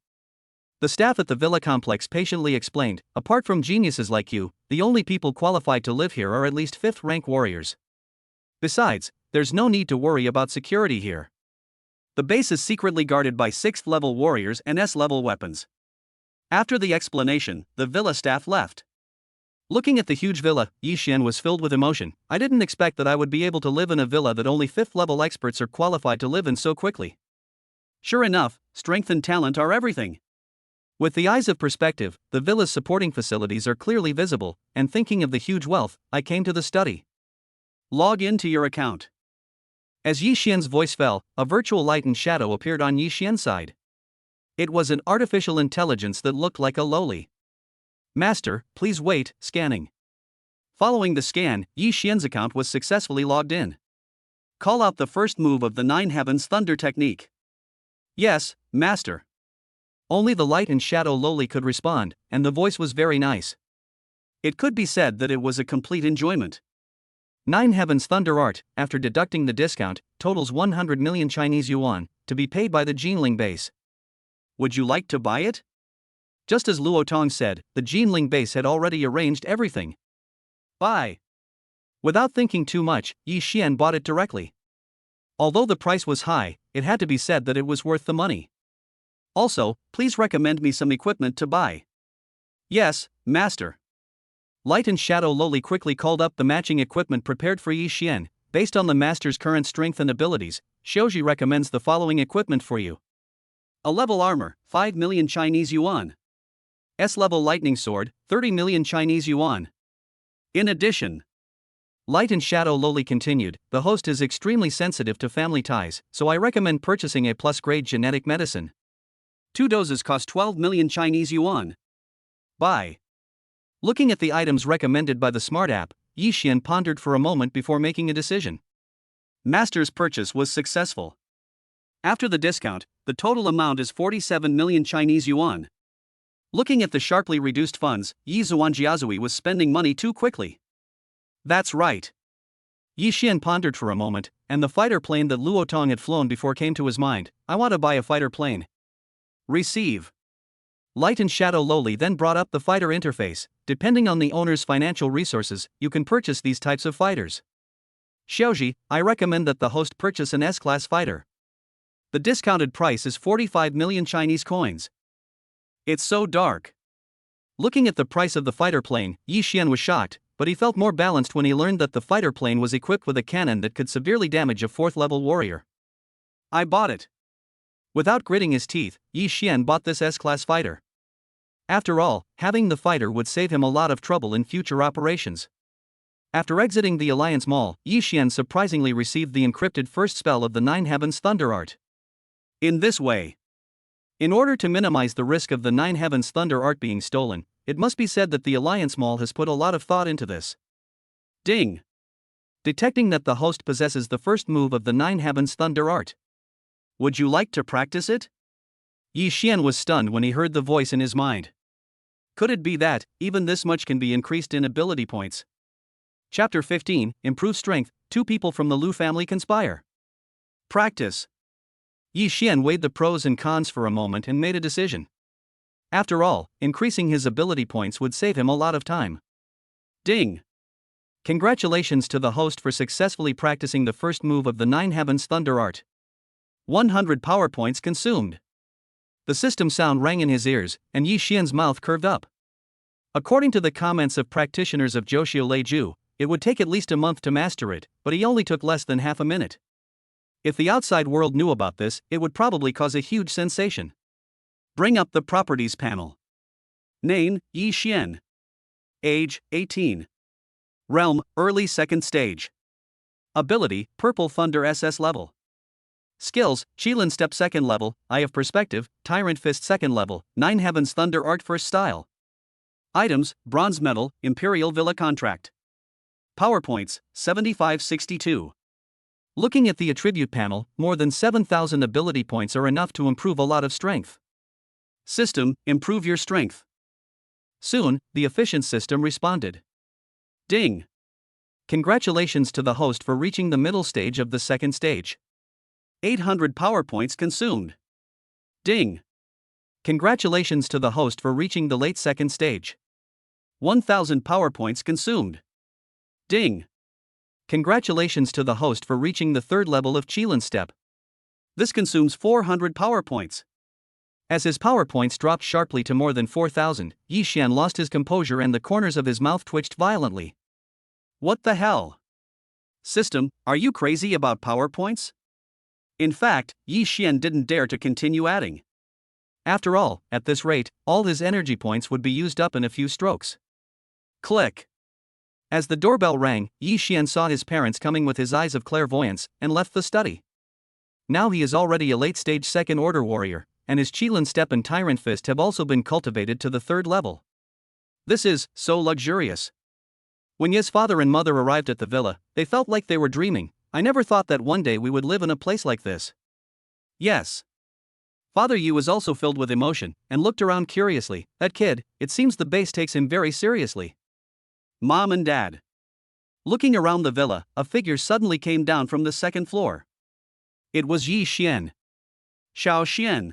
The staff at the villa complex patiently explained, apart from geniuses like you, the only people qualified to live here are at least 5th rank warriors. Besides, there's no need to worry about security here. The base is secretly guarded by 6th level warriors and S level weapons. After the explanation, the villa staff left. Looking at the huge villa, Yi Xian was filled with emotion. I didn't expect that I would be able to live in a villa that only 5th level experts are qualified to live in so quickly. Sure enough, strength and talent are everything. With the eyes of perspective, the villa's supporting facilities are clearly visible, and thinking of the huge wealth, I came to the study. Log in to your account. As Yi Xian's voice fell, a virtual light and shadow appeared on Yi Xian's side. It was an artificial intelligence that looked like a lowly. Master, please wait, scanning. Following the scan, Yi Xian's account was successfully logged in. Call out the first move of the Nine Heavens Thunder technique. Yes, Master. Only the light and shadow lowly could respond, and the voice was very nice. It could be said that it was a complete enjoyment. Nine Heavens Thunder Art, after deducting the discount, totals 100 million Chinese yuan, to be paid by the Jinling base. Would you like to buy it? Just as Luo Tong said, the Jinling base had already arranged everything. Buy. Without thinking too much, Yi Xian bought it directly. Although the price was high, it had to be said that it was worth the money. Also, please recommend me some equipment to buy. Yes, Master. Light and Shadow lowly quickly called up the matching equipment prepared for Yi Xian. Based on the Master's current strength and abilities, Shoji recommends the following equipment for you. A level armor, 5 million Chinese yuan. S-level lightning sword, 30 million Chinese yuan. In addition, Light and Shadow lowly continued, the host is extremely sensitive to family ties, so I recommend purchasing a plus-grade genetic medicine. 2 doses cost 12 million Chinese yuan. Buy. Looking at the items recommended by the smart app, Yi Xian pondered for a moment before making a decision. Master's purchase was successful. After the discount, the total amount is 47 million Chinese yuan. Looking at the sharply reduced funds, Yi Zuanjiazui was spending money too quickly. That's right. Yi Xian pondered for a moment, and the fighter plane that Luo Tong had flown before came to his mind. I want to buy a fighter plane. Receive. Light and Shadow lowly then brought up the fighter interface. Depending on the owner's financial resources, you can purchase these types of fighters. Xiaoji, I recommend that the host purchase an S-class fighter. The discounted price is 45 million Chinese coins. It's so dark. Looking at the price of the fighter plane, Yi Xian was shocked, but he felt more balanced when he learned that the fighter plane was equipped with a cannon that could severely damage a 4th-level warrior. I bought it. Without gritting his teeth, Yi Xian bought this S-class fighter. After all, having the fighter would save him a lot of trouble in future operations. After exiting the Alliance Mall, Yi Xian surprisingly received the encrypted first spell of the Nine Heavens Thunder Art. In this way, in order to minimize the risk of the Nine Heavens Thunder Art being stolen, it must be said that the Alliance Mall has put a lot of thought into this. Ding! Detecting that the host possesses the first move of the Nine Heavens Thunder Art. Would you like to practice it? Yi Xian was stunned when he heard the voice in his mind. Could it be that, even this much can be increased in ability points? Chapter 15, Improve Strength, 2 people from the Lu family conspire. Practice. Yi Xian weighed the pros and cons for a moment and made a decision. After all, increasing his ability points would save him a lot of time. Ding! Congratulations to the host for successfully practicing the first move of the Nine Heavens Thunder Art. 100 power points consumed. The system sound rang in his ears, and Yi Xian's mouth curved up. According to the comments of practitioners of Joshio Leiju, it would take at least a month to master it, but he only took less than half a minute. If the outside world knew about this, it would probably cause a huge sensation. Bring up the properties panel. Name, Yi Xian. Age, 18. Realm, early 2nd stage. Ability, Purple Thunder SS level. Skills, Qilin Step 2nd level, Eye of Perspective, Tyrant Fist 2nd level, Nine Heavens Thunder Art 1st style. Items, Bronze Medal, Imperial Villa Contract. PowerPoints, 7562. Looking at the attribute panel, more than 7,000 ability points are enough to improve a lot of strength. System, improve your strength. Soon, the efficient system responded. Ding! Congratulations to the host for reaching the middle stage of the second stage. 800 power points consumed. Ding. Congratulations to the host for reaching the late second stage. 1000 power points consumed. Ding. Congratulations to the host for reaching the third level of Qilin step. This consumes 400 power points. As his power points dropped sharply to more than 4,000, Yi Xian lost his composure and the corners of his mouth twitched violently. What the hell? System, are you crazy about power points? In fact, Yi Xian didn't dare to continue adding. After all, at this rate, all his energy points would be used up in a few strokes. Click. As the doorbell rang, Yi Xian saw his parents coming with his eyes of clairvoyance and left the study. Now he is already a late-stage second-order warrior, and his Qilin step and Tyrant Fist have also been cultivated to the third level. This is so luxurious. When Ye's father and mother arrived at the villa, they felt like they were dreaming. I never thought that one day we would live in a place like this. Yes. Father Yu was also filled with emotion, and looked around curiously. That kid, it seems the base takes him very seriously. Mom and Dad. Looking around the villa, a figure suddenly came down from the second floor. It was Yi Xian. Xiao Xian.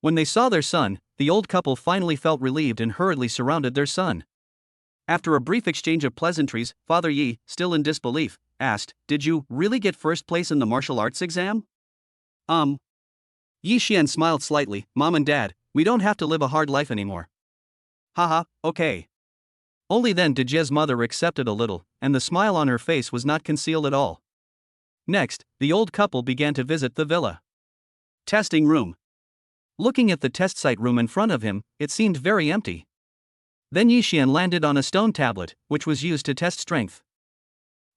When they saw their son, the old couple finally felt relieved and hurriedly surrounded their son. After a brief exchange of pleasantries, Father Yi, still in disbelief, asked, "Did you really get first place in the martial arts exam?" Yi Xian smiled slightly. "Mom and Dad, we don't have to live a hard life anymore." Haha, okay. Only then did Ye's mother accept it a little, and the smile on her face was not concealed at all. Next, the old couple began to visit the villa. Testing room. Looking at the test site room in front of him, it seemed very empty. Then Yi Xian landed on a stone tablet, which was used to test strength.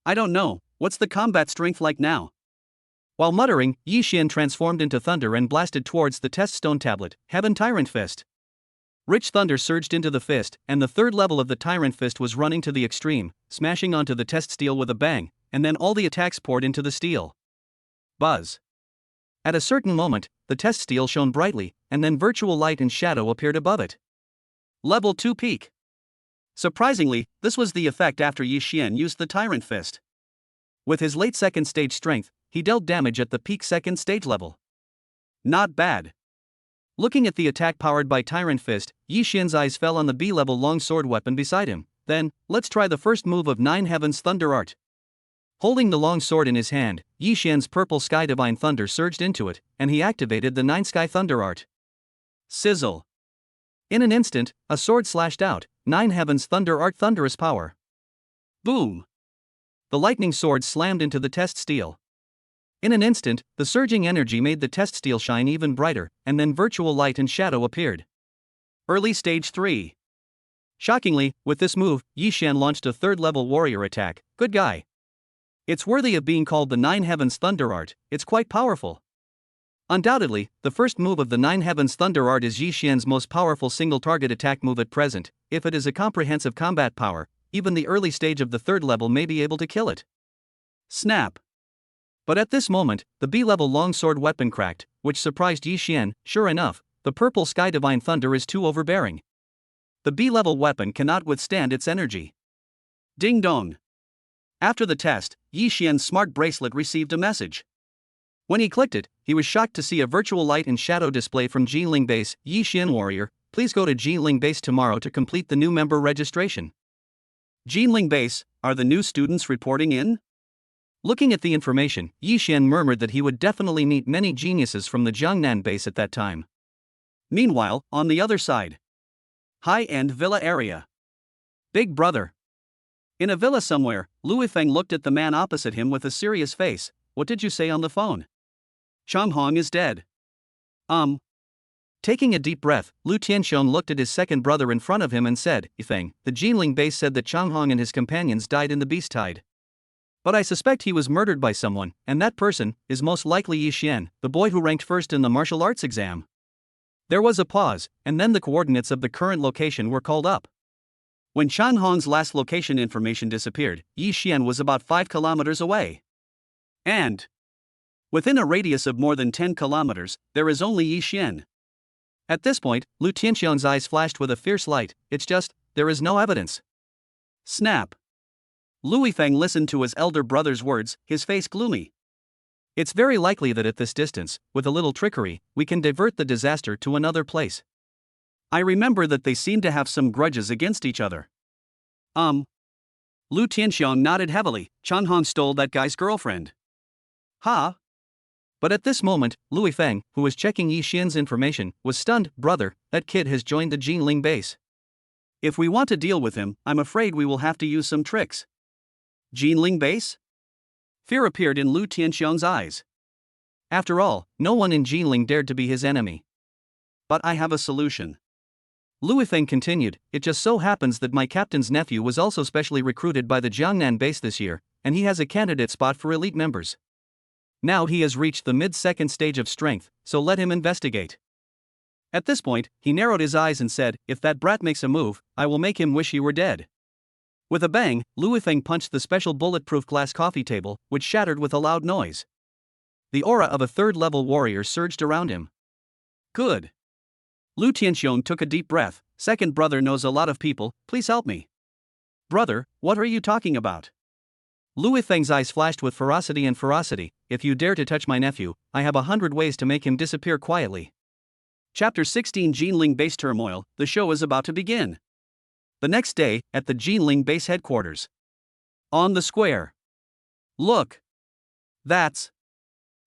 I don't know, what's the combat strength like now? While muttering, Yi Xian transformed into thunder and blasted towards the test stone tablet, Heaven Tyrant Fist. Rich thunder surged into the fist, and the third level of the Tyrant Fist was running to the extreme, smashing onto the test steel with a bang, and then all the attacks poured into the steel. Buzz. At a certain moment, the test steel shone brightly, and then virtual light and shadow appeared above it. Level 2 peak. Surprisingly, this was the effect after Yi Xian used the Tyrant Fist. With his late second stage strength, he dealt damage at the peak second stage level. Not bad. Looking at the attack powered by Tyrant Fist, Yi Xian's eyes fell on the B-level long sword weapon beside him. Then, let's try the first move of Nine Heavens Thunder Art. Holding the long sword in his hand, Yi Xian's purple sky divine thunder surged into it, and he activated the Nine Sky Thunder Art. Sizzle. In an instant, a sword slashed out, Nine Heavens Thunder Art Thunderous Power. Boom. The lightning sword slammed into the test steel. In an instant, the surging energy made the test steel shine even brighter, and then virtual light and shadow appeared. Early stage 3. Shockingly, with this move, Yi Xian launched a third-level warrior attack. Good guy. It's worthy of being called the Nine Heavens Thunder Art, it's quite powerful. Undoubtedly, the first move of the Nine Heavens Thunder Art is Yi Xian's most powerful single-target attack move at present. If it is a comprehensive combat power, even the early stage of the third level may be able to kill it. Snap. But at this moment, the B-level longsword weapon cracked, which surprised Yi Xian. Sure enough, the purple sky divine thunder is too overbearing. The B-level weapon cannot withstand its energy. Ding dong. After the test, Yi Xian's smart bracelet received a message. When he clicked it, he was shocked to see a virtual light and shadow display from Jinling Base. Yi Xian Warrior, please go to Jinling Base tomorrow to complete the new member registration. Jinling Base, are the new students reporting in? Looking at the information, Yi Xian murmured that he would definitely meet many geniuses from the Jiangnan base at that time. Meanwhile, on the other side. High-end villa area. Big brother. In a villa somewhere, Lu Yifeng looked at the man opposite him with a serious face. What did you say on the phone? Chang Hong is dead. Taking a deep breath, Lu Tianxiong looked at his second brother in front of him and said, Yifeng, the Jinling base said that Chang Hong and his companions died in the beast tide. But I suspect he was murdered by someone, and that person is most likely Yi Xian, the boy who ranked first in the martial arts exam. There was a pause, and then the coordinates of the current location were called up. When Chang Hong's last location information disappeared, Yi Xian was about 5 kilometers away. And within a radius of more than 10 kilometers, there is only Yi Xian. At this point, Lu Tianxiong's eyes flashed with a fierce light. It's just, there is no evidence. Snap. Lui Feng listened to his elder brother's words, his face gloomy. It's very likely that at this distance, with a little trickery, we can divert the disaster to another place. I remember that they seem to have some grudges against each other. Lu Tianxiong nodded heavily. Chanhan stole that guy's girlfriend. Ha! But at this moment, Lui Feng, who was checking Yi Xian's information, was stunned. Brother, that kid has joined the Jinling base. If we want to deal with him, I'm afraid we will have to use some tricks. Jinling base? Fear appeared in Lu Tianxiong's eyes. After all, no one in Jinling dared to be his enemy. But I have a solution. Lui Feng continued, it just so happens that my captain's nephew was also specially recruited by the Jiangnan base this year, and he has a candidate spot for elite members. Now he has reached the mid-second stage of strength, so let him investigate. At this point, he narrowed his eyes and said, if that brat makes a move, I will make him wish he were dead. With a bang, Lui Feng punched the special bulletproof glass coffee table, which shattered with a loud noise. The aura of a third-level warrior surged around him. Good. Lu Tianxiong took a deep breath. Second brother knows a lot of people, please help me. Brother, what are you talking about? Lui Feng's eyes flashed with ferocity. If you dare to touch my nephew, I have 100 ways to make him disappear quietly. Chapter 16 Jinling Base Turmoil, the show is about to begin. The next day, at the Jinling Base headquarters. On the square. Look. That's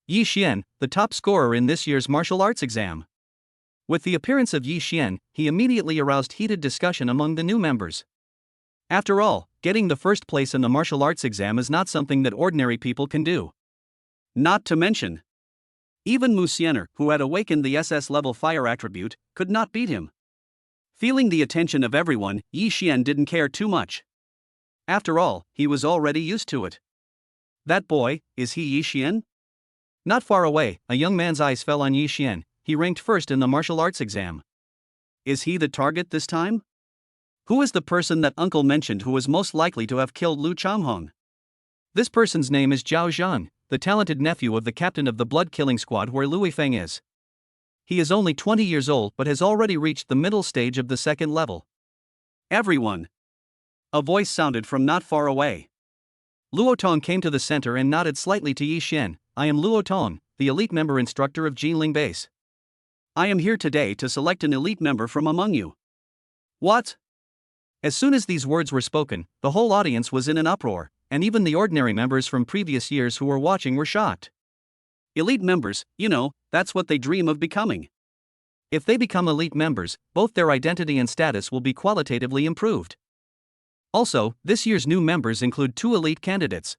Yi Xian, the top scorer in this year's martial arts exam. With the appearance of Yi Xian, he immediately aroused heated discussion among the new members. After all, getting the first place in the martial arts exam is not something that ordinary people can do. Not to mention, even Musener, who had awakened the SS-level fire attribute, could not beat him. Feeling the attention of everyone, Yi Xian didn't care too much. After all, he was already used to it. That boy, is he Yi Xian? Not far away, a young man's eyes fell on Yi Xian. He ranked first in the martial arts exam. Is he the target this time? Who is the person that uncle mentioned who was most likely to have killed Lu Changhong? This person's name is Zhao Zhang, the talented nephew of the captain of the blood-killing squad where Lui Feng is. He is only 20 years old but has already reached the middle stage of the second level. Everyone. A voice sounded from not far away. Luo Tong came to the center and nodded slightly to Yi Xian. I am Luo Tong, the elite member instructor of Jinling Base. I am here today to select an elite member from among you. What? As soon as these words were spoken, the whole audience was in an uproar, and even the ordinary members from previous years who were watching were shocked. Elite members, that's what they dream of becoming. If they become elite members, both their identity and status will be qualitatively improved. Also, this year's new members include 2 elite candidates.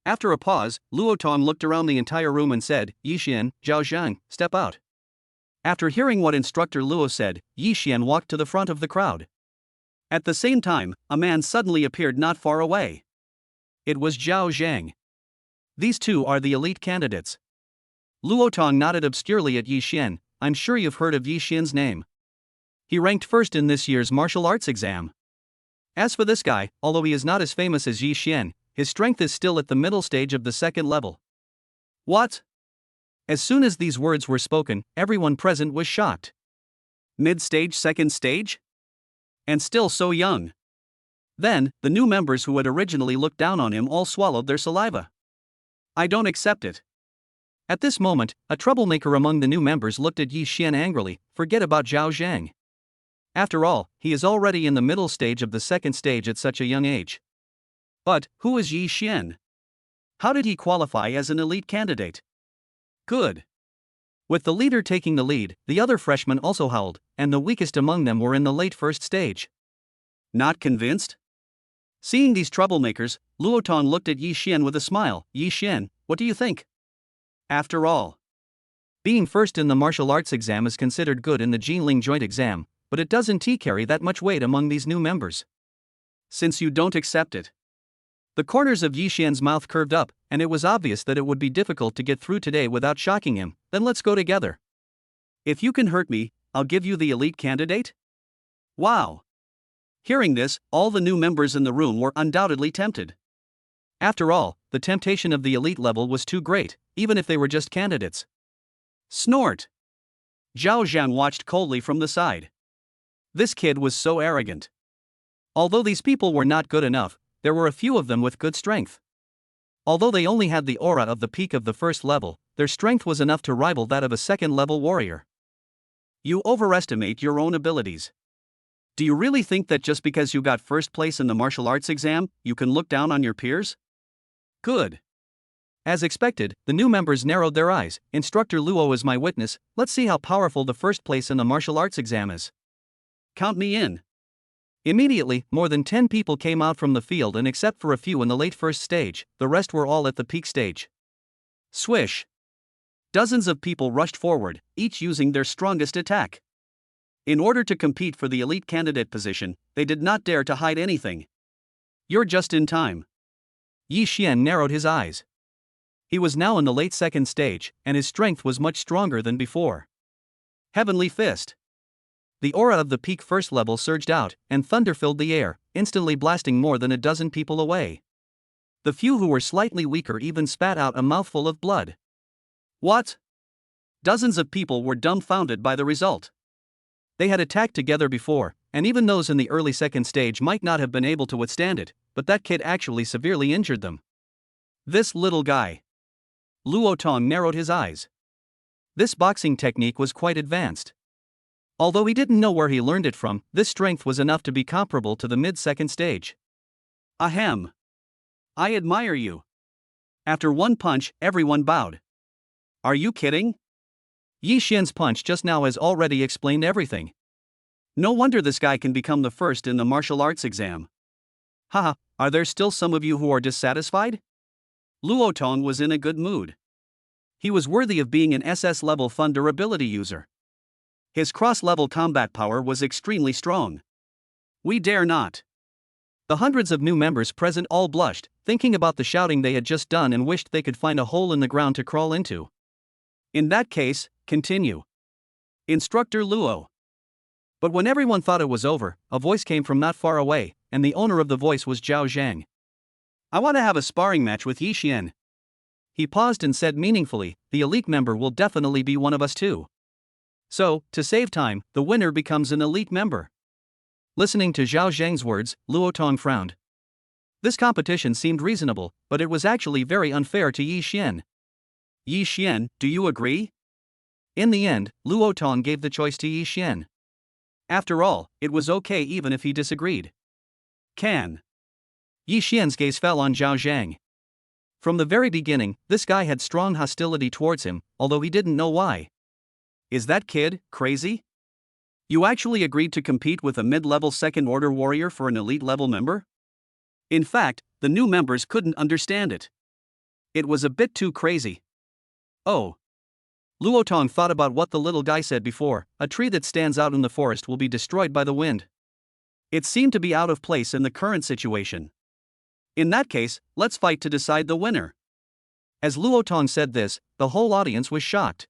After a pause, Luo Tong looked around the entire room and said, Yi Xian, Zhao Zhang, step out. After hearing what instructor Luo said, Yi Xian walked to the front of the crowd. At the same time, a man suddenly appeared not far away. It was Zhao Zhang. These 2 are the elite candidates. Luo Tong nodded obscurely at Yi Xian. I'm sure you've heard of Yi Xian's name. He ranked first in this year's martial arts exam. As for this guy, although he is not as famous as Yi Xian, his strength is still at the middle stage of the second level. What? As soon as these words were spoken, everyone present was shocked. Mid-stage, second stage? And still so young. Then, the new members who had originally looked down on him all swallowed their saliva. I don't accept it. At this moment, a troublemaker among the new members looked at Yi Xian angrily. Forget about Zhao Zhang. After all, he is already in the middle stage of the second stage at such a young age. But, who is Yi Xian? How did he qualify as an elite candidate? Good. With the leader taking the lead, the other freshmen also howled, and the weakest among them were in the late first stage. Not convinced? Seeing these troublemakers, Luo Tong looked at Yi Xian with a smile. Yi Xian, what do you think? After all, being first in the martial arts exam is considered good in the Jinling joint exam, but it doesn't carry that much weight among these new members. Since you don't accept it. The corners of Yi Xian's mouth curved up, and it was obvious that it would be difficult to get through today without shocking him. Then let's go together. If you can hurt me, I'll give you the elite candidate? Wow. Hearing this, all the new members in the room were undoubtedly tempted. After all, the temptation of the elite level was too great, even if they were just candidates. Snort. Zhao Zhang watched coldly from the side. This kid was so arrogant. Although these people were not good enough, there were a few of them with good strength. Although they only had the aura of the peak of the first level, their strength was enough to rival that of a second-level warrior. You overestimate your own abilities. Do you really think that just because you got first place in the martial arts exam, you can look down on your peers? Good. As expected, the new members narrowed their eyes. Instructor Luo is my witness, let's see how powerful the first place in the martial arts exam is. Count me in. Immediately, more than 10 people came out from the field, and except for a few in the late first stage, the rest were all at the peak stage. Swish. Dozens of people rushed forward, each using their strongest attack. In order to compete for the elite candidate position, they did not dare to hide anything. You're just in time. Yi Xian narrowed his eyes. He was now in the late second stage, and his strength was much stronger than before. Heavenly Fist. The aura of the peak first level surged out, and thunder filled the air, instantly blasting more than a dozen people away. The few who were slightly weaker even spat out a mouthful of blood. What? Dozens of people were dumbfounded by the result. They had attacked together before, and even those in the early second stage might not have been able to withstand it, but that kid actually severely injured them. This little guy. Luo Tong narrowed his eyes. This boxing technique was quite advanced. Although he didn't know where he learned it from, this strength was enough to be comparable to the mid-second stage. Ahem. I admire you. After one punch, everyone bowed. Are you kidding? Yi Xian's punch just now has already explained everything. No wonder this guy can become the first in the martial arts exam. Haha, are there still some of you who are dissatisfied? Luo Tong was in a good mood. He was worthy of being an SS-level Thunder ability user. His cross-level combat power was extremely strong. We dare not. The hundreds of new members present all blushed, thinking about the shouting they had just done, and wished they could find a hole in the ground to crawl into. In that case, continue. Instructor Luo. But when everyone thought it was over, a voice came from not far away, and the owner of the voice was Zhao Zhang. I want to have a sparring match with Yi Xian. He paused and said meaningfully, the elite member will definitely be one of us too. So, to save time, the winner becomes an elite member. Listening to Zhao Zhang's words, Luo Tong frowned. This competition seemed reasonable, but it was actually very unfair to Yi Xian. Yi Xian, do you agree? In the end, Luo Tong gave the choice to Yi Xian. After all, it was okay even if he disagreed. Can. Yi Xian's gaze fell on Zhao Zhang. From the very beginning, this guy had strong hostility towards him, although he didn't know why. Is that kid crazy? You actually agreed to compete with a mid-level second-order warrior for an elite-level member? In fact, the new members couldn't understand it. It was a bit too crazy. Oh. Luo Tong thought about what the little guy said before, a tree that stands out in the forest will be destroyed by the wind. It seemed to be out of place in the current situation. In that case, let's fight to decide the winner. As Luo Tong said this, the whole audience was shocked.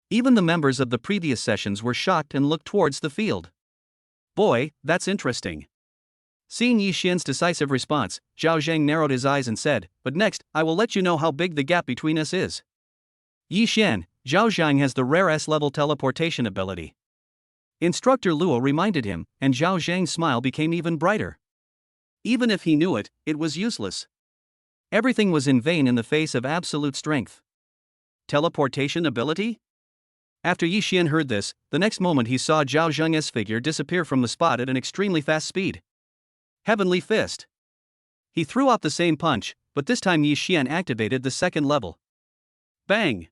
Even the members of the previous sessions were shocked and looked towards the field. Boy, that's interesting. Seeing Yi Xian's decisive response, Zhao Zhang narrowed his eyes and said, but next, I will let you know how big the gap between us is. Yi Xian, Zhao Zhang has the rare S-level teleportation ability. Instructor Luo reminded him, and Zhao Zhang's smile became even brighter. Even if he knew it, it was useless. Everything was in vain in the face of absolute strength. Teleportation ability? After Yi Xian heard this, the next moment he saw Zhao Zhang's figure disappear from the spot at an extremely fast speed. Heavenly Fist. He threw out the same punch, but this time Yi Xian activated the second level. Bang!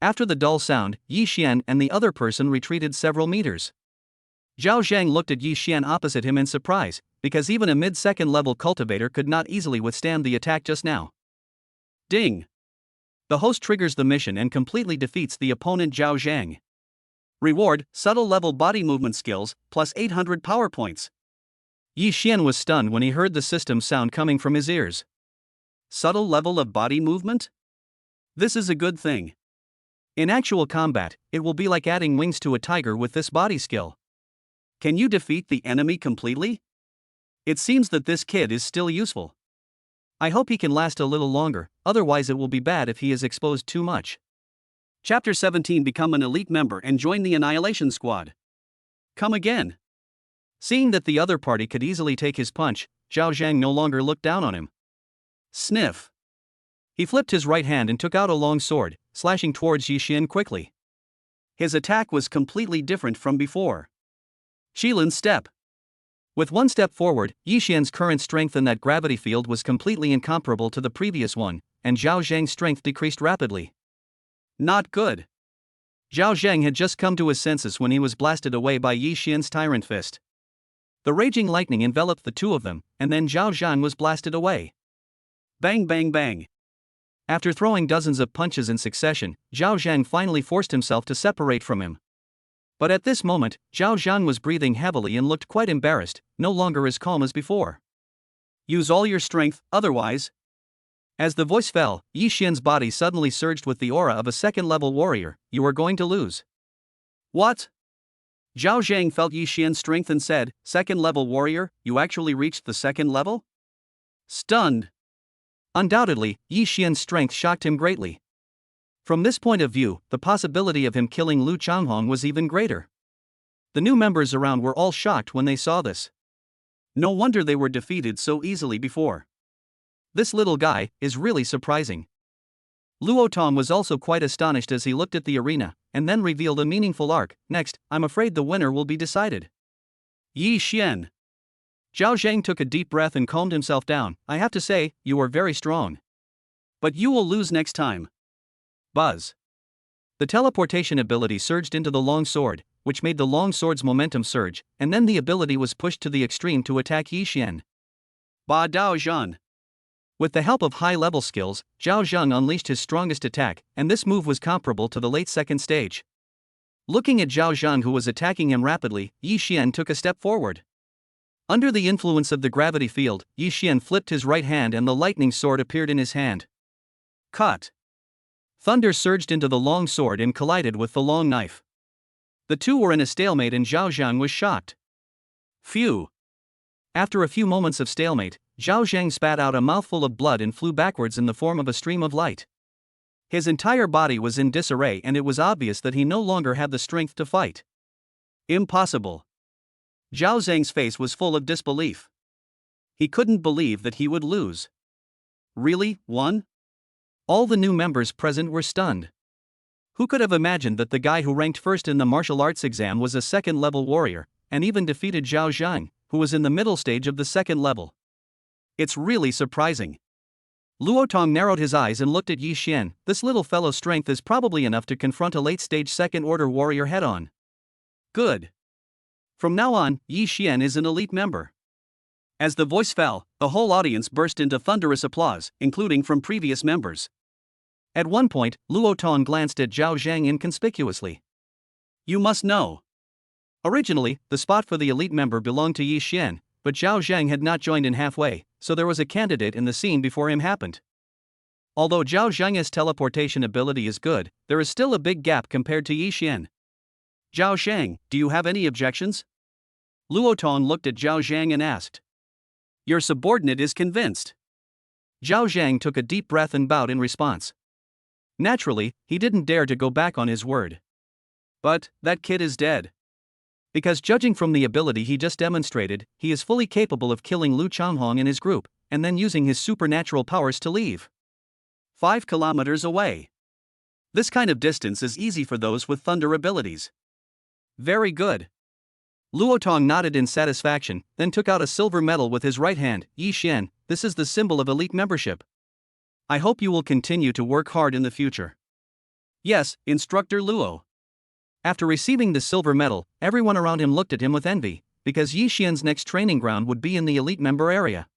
After the dull sound, Yi Xian and the other person retreated several meters. Zhao Zhang looked at Yi Xian opposite him in surprise, because even a mid-second level cultivator could not easily withstand the attack just now. Ding! The host triggers the mission and completely defeats the opponent Zhao Zhang. Reward, subtle level body movement skills, plus 800 power points. Yi Xian was stunned when he heard the system sound coming from his ears. Subtle level of body movement? This is a good thing. In actual combat, it will be like adding wings to a tiger with this body skill. Can you defeat the enemy completely? It seems that this kid is still useful. I hope he can last a little longer, otherwise it will be bad if he is exposed too much. Chapter 17. Become an elite member and join the Annihilation Squad. Come again. Seeing that the other party could easily take his punch, Zhao Zhang no longer looked down on him. Sniff. He flipped his right hand and took out a long sword, slashing towards Yi Xian quickly. His attack was completely different from before. Shilin's step. With one step forward, Yi Xian's current strength in that gravity field was completely incomparable to the previous one, and Zhao Zhang's strength decreased rapidly. Not good. Zhao Zhang had just come to his senses when he was blasted away by Yi Xian's tyrant fist. The raging lightning enveloped the two of them, and then Zhao Zhang was blasted away. Bang bang bang. After throwing dozens of punches in succession, Zhao Zhang finally forced himself to separate from him. But at this moment, Zhao Zhang was breathing heavily and looked quite embarrassed, no longer as calm as before. Use all your strength, otherwise. As the voice fell, Yi Xian's body suddenly surged with the aura of a second-level warrior. You are going to lose. What? Zhao Zhang felt Yi Xian's strength and said, second-level warrior, you actually reached the second level? Stunned. Undoubtedly, Yi Xian's strength shocked him greatly. From this point of view, the possibility of him killing Lu Changhong was even greater. The new members around were all shocked when they saw this. No wonder they were defeated so easily before. This little guy is really surprising. Luo Tong was also quite astonished as he looked at the arena, and then revealed a meaningful arc. Next, I'm afraid the winner will be decided. Yi Xian. Zhao Zhang took a deep breath and calmed himself down. I have to say, you are very strong. But you will lose next time. Buzz. The teleportation ability surged into the long sword, which made the long sword's momentum surge, and then the ability was pushed to the extreme to attack Yi Xian. Ba Dao Zhan. With the help of high-level skills, Zhao Zhang unleashed his strongest attack, and this move was comparable to the late second stage. Looking at Zhao Zhang, who was attacking him rapidly, Yi Xian took a step forward. Under the influence of the gravity field, Yi Xian flipped his right hand and the lightning sword appeared in his hand. Cut. Thunder surged into the long sword and collided with the long knife. The two were in a stalemate and Zhao Zhang was shocked. Phew. After a few moments of stalemate, Zhao Zhang spat out a mouthful of blood and flew backwards in the form of a stream of light. His entire body was in disarray and it was obvious that he no longer had the strength to fight. Impossible. Zhao Zhang's face was full of disbelief. He couldn't believe that he would lose. Really, won? All the new members present were stunned. Who could have imagined that the guy who ranked first in the martial arts exam was a second-level warrior, and even defeated Zhao Zhang, who was in the middle stage of the second level? It's really surprising. Luo Tong narrowed his eyes and looked at Yi Xian. This little fellow's strength is probably enough to confront a late-stage second-order warrior head-on. Good. From now on, Yi Xian is an elite member. As the voice fell, the whole audience burst into thunderous applause, including from previous members. At one point, Luo Tong glanced at Zhao Zhang inconspicuously. You must know. Originally, the spot for the elite member belonged to Yi Xian, but Zhao Zhang had not joined in halfway, so there was a candidate in the scene before him happened. Although Zhao Zhang's teleportation ability is good, there is still a big gap compared to Yi Xian. Zhao Zhang, do you have any objections? Luo Tong looked at Zhao Zhang and asked. Your subordinate is convinced. Zhao Zhang took a deep breath and bowed in response. Naturally, he didn't dare to go back on his word. But, that kid is dead. Because judging from the ability he just demonstrated, he is fully capable of killing Lu Changhong and his group, and then using his supernatural powers to leave. 5 kilometers away. This kind of distance is easy for those with thunder abilities. Very good. Luo Tong nodded in satisfaction, then took out a silver medal with his right hand. Yi Xian, this is the symbol of elite membership. I hope you will continue to work hard in the future. Yes, Instructor Luo. After receiving the silver medal, everyone around him looked at him with envy, because Yi Xian's next training ground would be in the elite member area.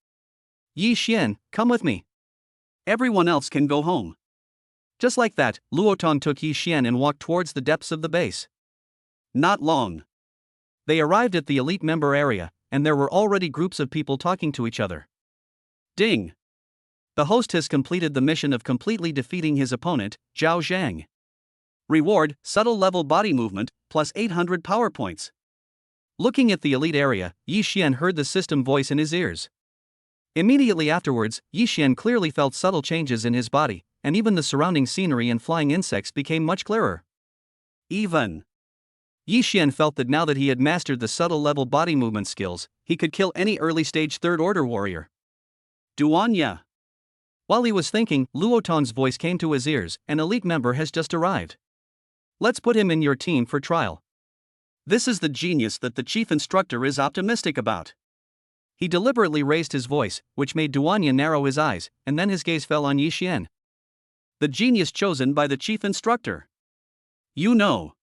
Yi Xian, come with me. Everyone else can go home. Just like that, Luo Tong took Yi Xian and walked towards the depths of the base. Not long. They arrived at the elite member area, and there were already groups of people talking to each other. Ding! The host has completed the mission of completely defeating his opponent, Zhao Zhang. Reward, subtle level body movement, plus 800 power points. Looking at the elite area, Yi Xian heard the system voice in his ears. Immediately afterwards, Yi Xian clearly felt subtle changes in his body, and even the surrounding scenery and flying insects became much clearer. Even. Yi Xian felt that now that he had mastered the subtle level body movement skills, he could kill any early stage third order warrior. Duanya. While he was thinking, Luo Tong's voice came to his ears. An elite member has just arrived. Let's put him in your team for trial. This is the genius that the chief instructor is optimistic about. He deliberately raised his voice, which made Duanya narrow his eyes, and then his gaze fell on Yi Xian. The genius chosen by the chief instructor. You know.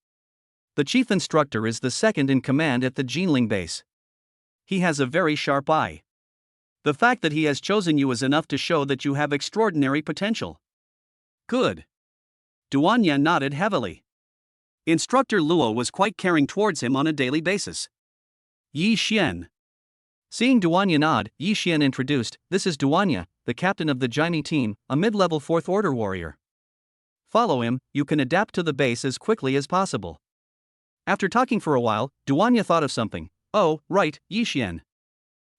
The chief instructor is the second in command at the Jinling base. He has a very sharp eye. The fact that he has chosen you is enough to show that you have extraordinary potential. Good. Duanya nodded heavily. Instructor Luo was quite caring towards him on a daily basis. Yi Xian. Seeing Duanya nod, Yi Xian introduced, "This is Duanya, the captain of the Jaime team, a mid-level 4th order warrior. Follow him, you can adapt to the base as quickly as possible." After talking for a while, Duanya thought of something. "Oh, right, Yi Xian.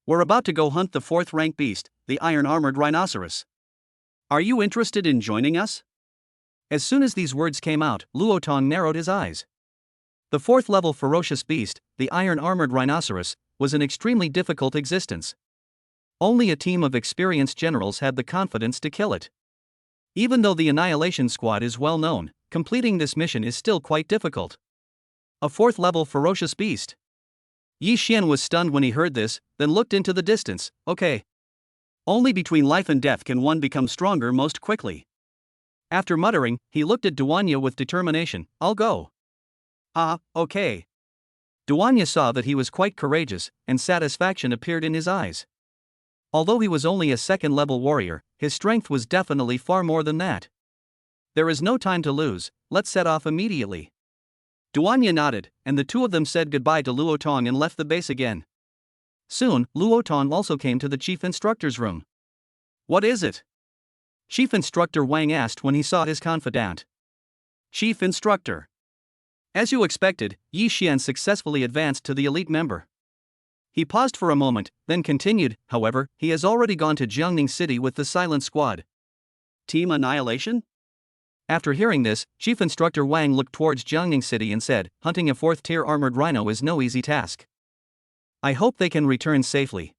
We're about to go hunt the 4th rank beast, the iron-armored rhinoceros. Are you interested in joining us?" As soon as these words came out, Luo Tong narrowed his eyes. The 4th level ferocious beast, the iron-armored rhinoceros, was an extremely difficult existence. Only a team of experienced generals had the confidence to kill it. Even though the Annihilation Squad is well known, completing this mission is still quite difficult. A 4th level ferocious beast. Yi Xian was stunned when he heard this, then looked into the distance. Okay. Only between life and death can one become stronger most quickly. After muttering, he looked at Duanya with determination. "I'll go." "Ah, okay." Duanya saw that he was quite courageous, and satisfaction appeared in his eyes. Although he was only a 2nd level warrior, his strength was definitely far more than that. "There is no time to lose, let's set off immediately." Duanya nodded, and the two of them said goodbye to Luo Tong and left the base again. Soon, Luo Tong also came to the chief instructor's room. "What is it?" Chief Instructor Wang asked when he saw his confidant. "Chief Instructor." As you expected, Yi Xian successfully advanced to the elite member. He paused for a moment, then continued, "However, he has already gone to Jiangning City with the Silent Squad." "Team Annihilation?" After hearing this, Chief Instructor Wang looked towards Jiangning City and said, "Hunting a 4th tier armored rhino is no easy task. I hope they can return safely."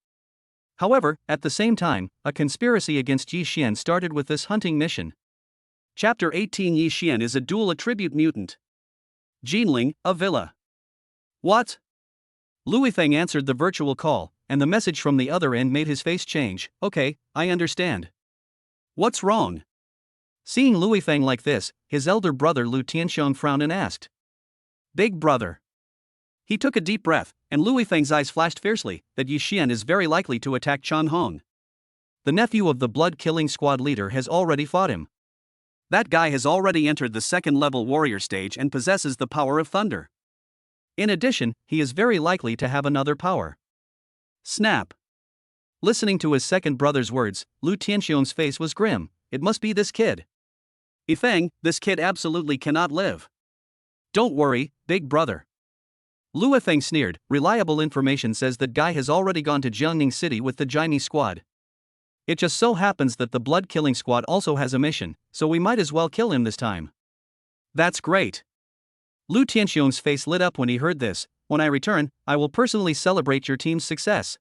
However, at the same time, a conspiracy against Yi Xian started with this hunting mission. Chapter 18. Yi Xian is a dual attribute mutant. Jinling, a villa. What? Lui Feng answered the virtual call, and the message from the other end made his face change. "Okay, I understand." "What's wrong?" Seeing Lui Feng like this, his elder brother Lu Tianxiong frowned and asked. "Big brother." He took a deep breath, and Lui Feng's eyes flashed fiercely, that Yi Xian is very likely to attack Chan Hong. The nephew of the blood-killing squad leader has already fought him. That guy has already entered the 2nd level warrior stage and possesses the power of thunder. In addition, he is very likely to have another power. Snap. Listening to his second brother's words, Lu Tianxiong's face was grim. It must be this kid. Yifeng, this kid absolutely cannot live. Don't worry, big brother. Lu Yifeng sneered. Reliable information says that guy has already gone to Jiangning City with the Jaime squad. It just so happens that the blood-killing squad also has a mission, so we might as well kill him this time. That's great. Lu Tianxiong's face lit up when he heard this. When I return, I will personally celebrate your team's success.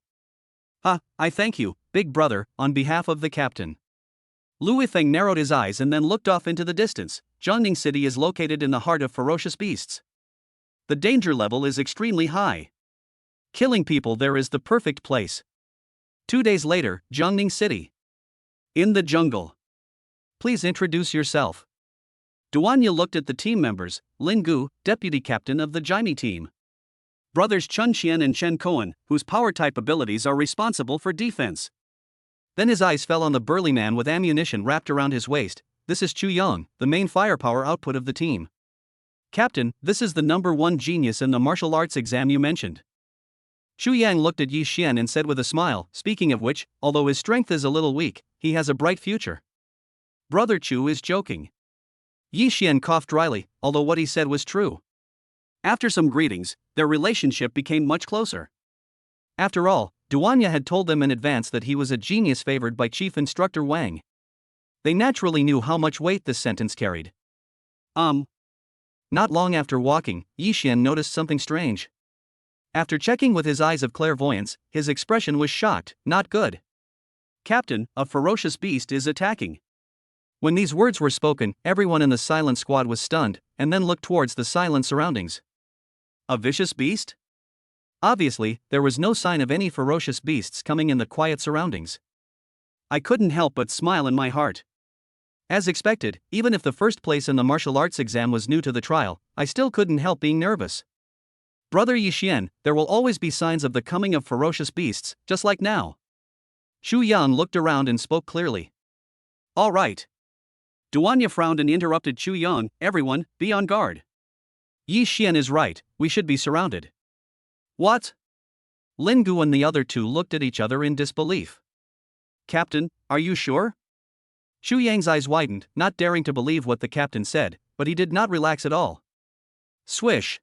I thank you, big brother, on behalf of the captain. Lu Yifeng narrowed his eyes and then looked off into the distance. Jiangning City is located in the heart of ferocious beasts. The danger level is extremely high. Killing people there is the perfect place. 2 days later, Jiangning City. In the jungle. Please introduce yourself. Duanya looked at the team members. Lin Gu, deputy captain of the Jaime team. Brothers Chun Qian and Chen Koan, whose power-type abilities are responsible for defense. Then his eyes fell on the burly man with ammunition wrapped around his waist. This is Chu Yang, the main firepower output of the team. Captain, this is the #1 genius in the martial arts exam you mentioned. Chu Yang looked at Yi Xian and said with a smile, speaking of which, although his strength is a little weak, he has a bright future. Brother Chu is joking. Yi Xian coughed dryly, although what he said was true. After some greetings, their relationship became much closer. After all, Duanya had told them in advance that he was a genius favored by Chief Instructor Wang. They naturally knew how much weight this sentence carried. Not long after walking, Yi Xian noticed something strange. After checking with his eyes of clairvoyance, his expression was shocked, not good. Captain, a ferocious beast is attacking. When these words were spoken, everyone in the silent squad was stunned, and then looked towards the silent surroundings. A vicious beast? Obviously, there was no sign of any ferocious beasts coming in the quiet surroundings. I couldn't help but smile in my heart. As expected, even if the first place in the martial arts exam was new to the trial, I still couldn't help being nervous. Brother Yi Xian, there will always be signs of the coming of ferocious beasts, just like now. Shu Yan looked around and spoke clearly. All right. Duanya frowned and interrupted Chu Yang. Everyone, be on guard. Yi Xian is right, we should be surrounded. What? Lin Gu and the other two looked at each other in disbelief. Captain, are you sure? Shu Yang's eyes widened, not daring to believe what the captain said, but he did not relax at all. Swish!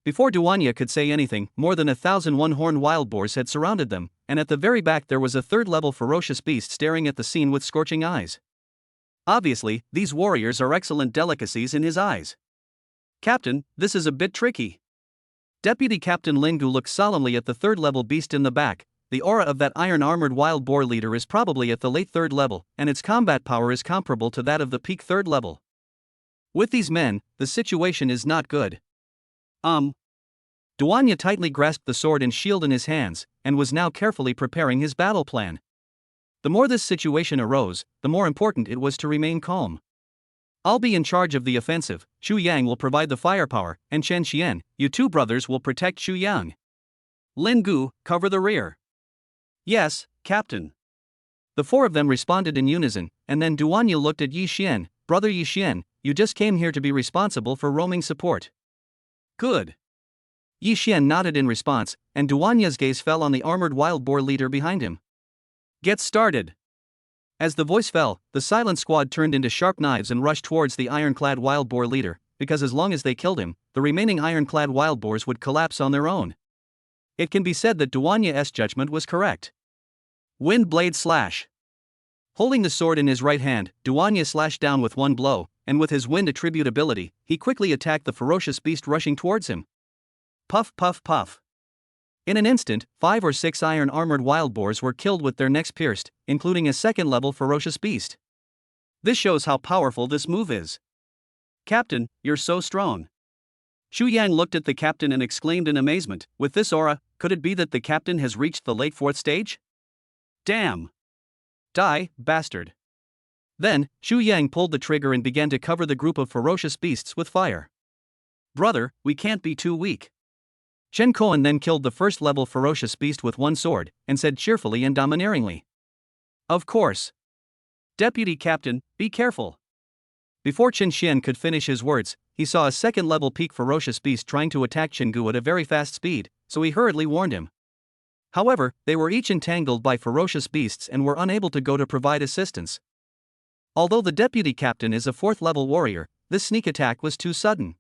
Before Duanya could say anything, more than 1,000 one-horned wild boars had surrounded them, and at the very back there was a third-level ferocious beast staring at the scene with scorching eyes. Obviously, these warriors are excellent delicacies in his eyes. Captain, this is a bit tricky. Deputy Captain Lin Gu looked solemnly at the third-level beast in the back. The aura of that iron-armored wild boar leader is probably at the late third level, and its combat power is comparable to that of the peak third level. With these men, the situation is not good. Duanya tightly grasped the sword and shield in his hands, and was now carefully preparing his battle plan. The more this situation arose, the more important it was to remain calm. I'll be in charge of the offensive, Xu Yang will provide the firepower, and Chen Xian, you two brothers will protect Xu Yang. Lin Gu, cover the rear. Yes, Captain. The four of them responded in unison, and then Duanya looked at Yi Xian. Brother Yi Xian, you just came here to be responsible for roaming support. Good. Yi Xian nodded in response, and Duanya's gaze fell on the armored wild boar leader behind him. Get started. As the voice fell, the silent squad turned into sharp knives and rushed towards the ironclad wild boar leader, because as long as they killed him, the remaining ironclad wild boars would collapse on their own. It can be said that Duanya's judgment was correct. Wind blade slash. Holding the sword in his right hand, Duanya slashed down with one blow, and with his wind attribute ability, he quickly attacked the ferocious beast rushing towards him. Puff puff puff. In an instant, 5 or 6 iron-armored wild boars were killed with their necks pierced, including a second-level ferocious beast. This shows how powerful this move is. Captain, you're so strong. Xu Yang looked at the captain and exclaimed in amazement, with this aura, could it be that the captain has reached the late 4th stage? Damn. Die, bastard. Then, Xu Yang pulled the trigger and began to cover the group of ferocious beasts with fire. Brother, we can't be too weak. Chen Koan then killed the first-level ferocious beast with one sword, and said cheerfully and domineeringly. Of course. Deputy Captain, be careful. Before Chen Xian could finish his words, he saw a second-level peak ferocious beast trying to attack Chen Gu at a very fast speed, so he hurriedly warned him. However, they were each entangled by ferocious beasts and were unable to go to provide assistance. Although the deputy captain is a 4th-level warrior, this sneak attack was too sudden.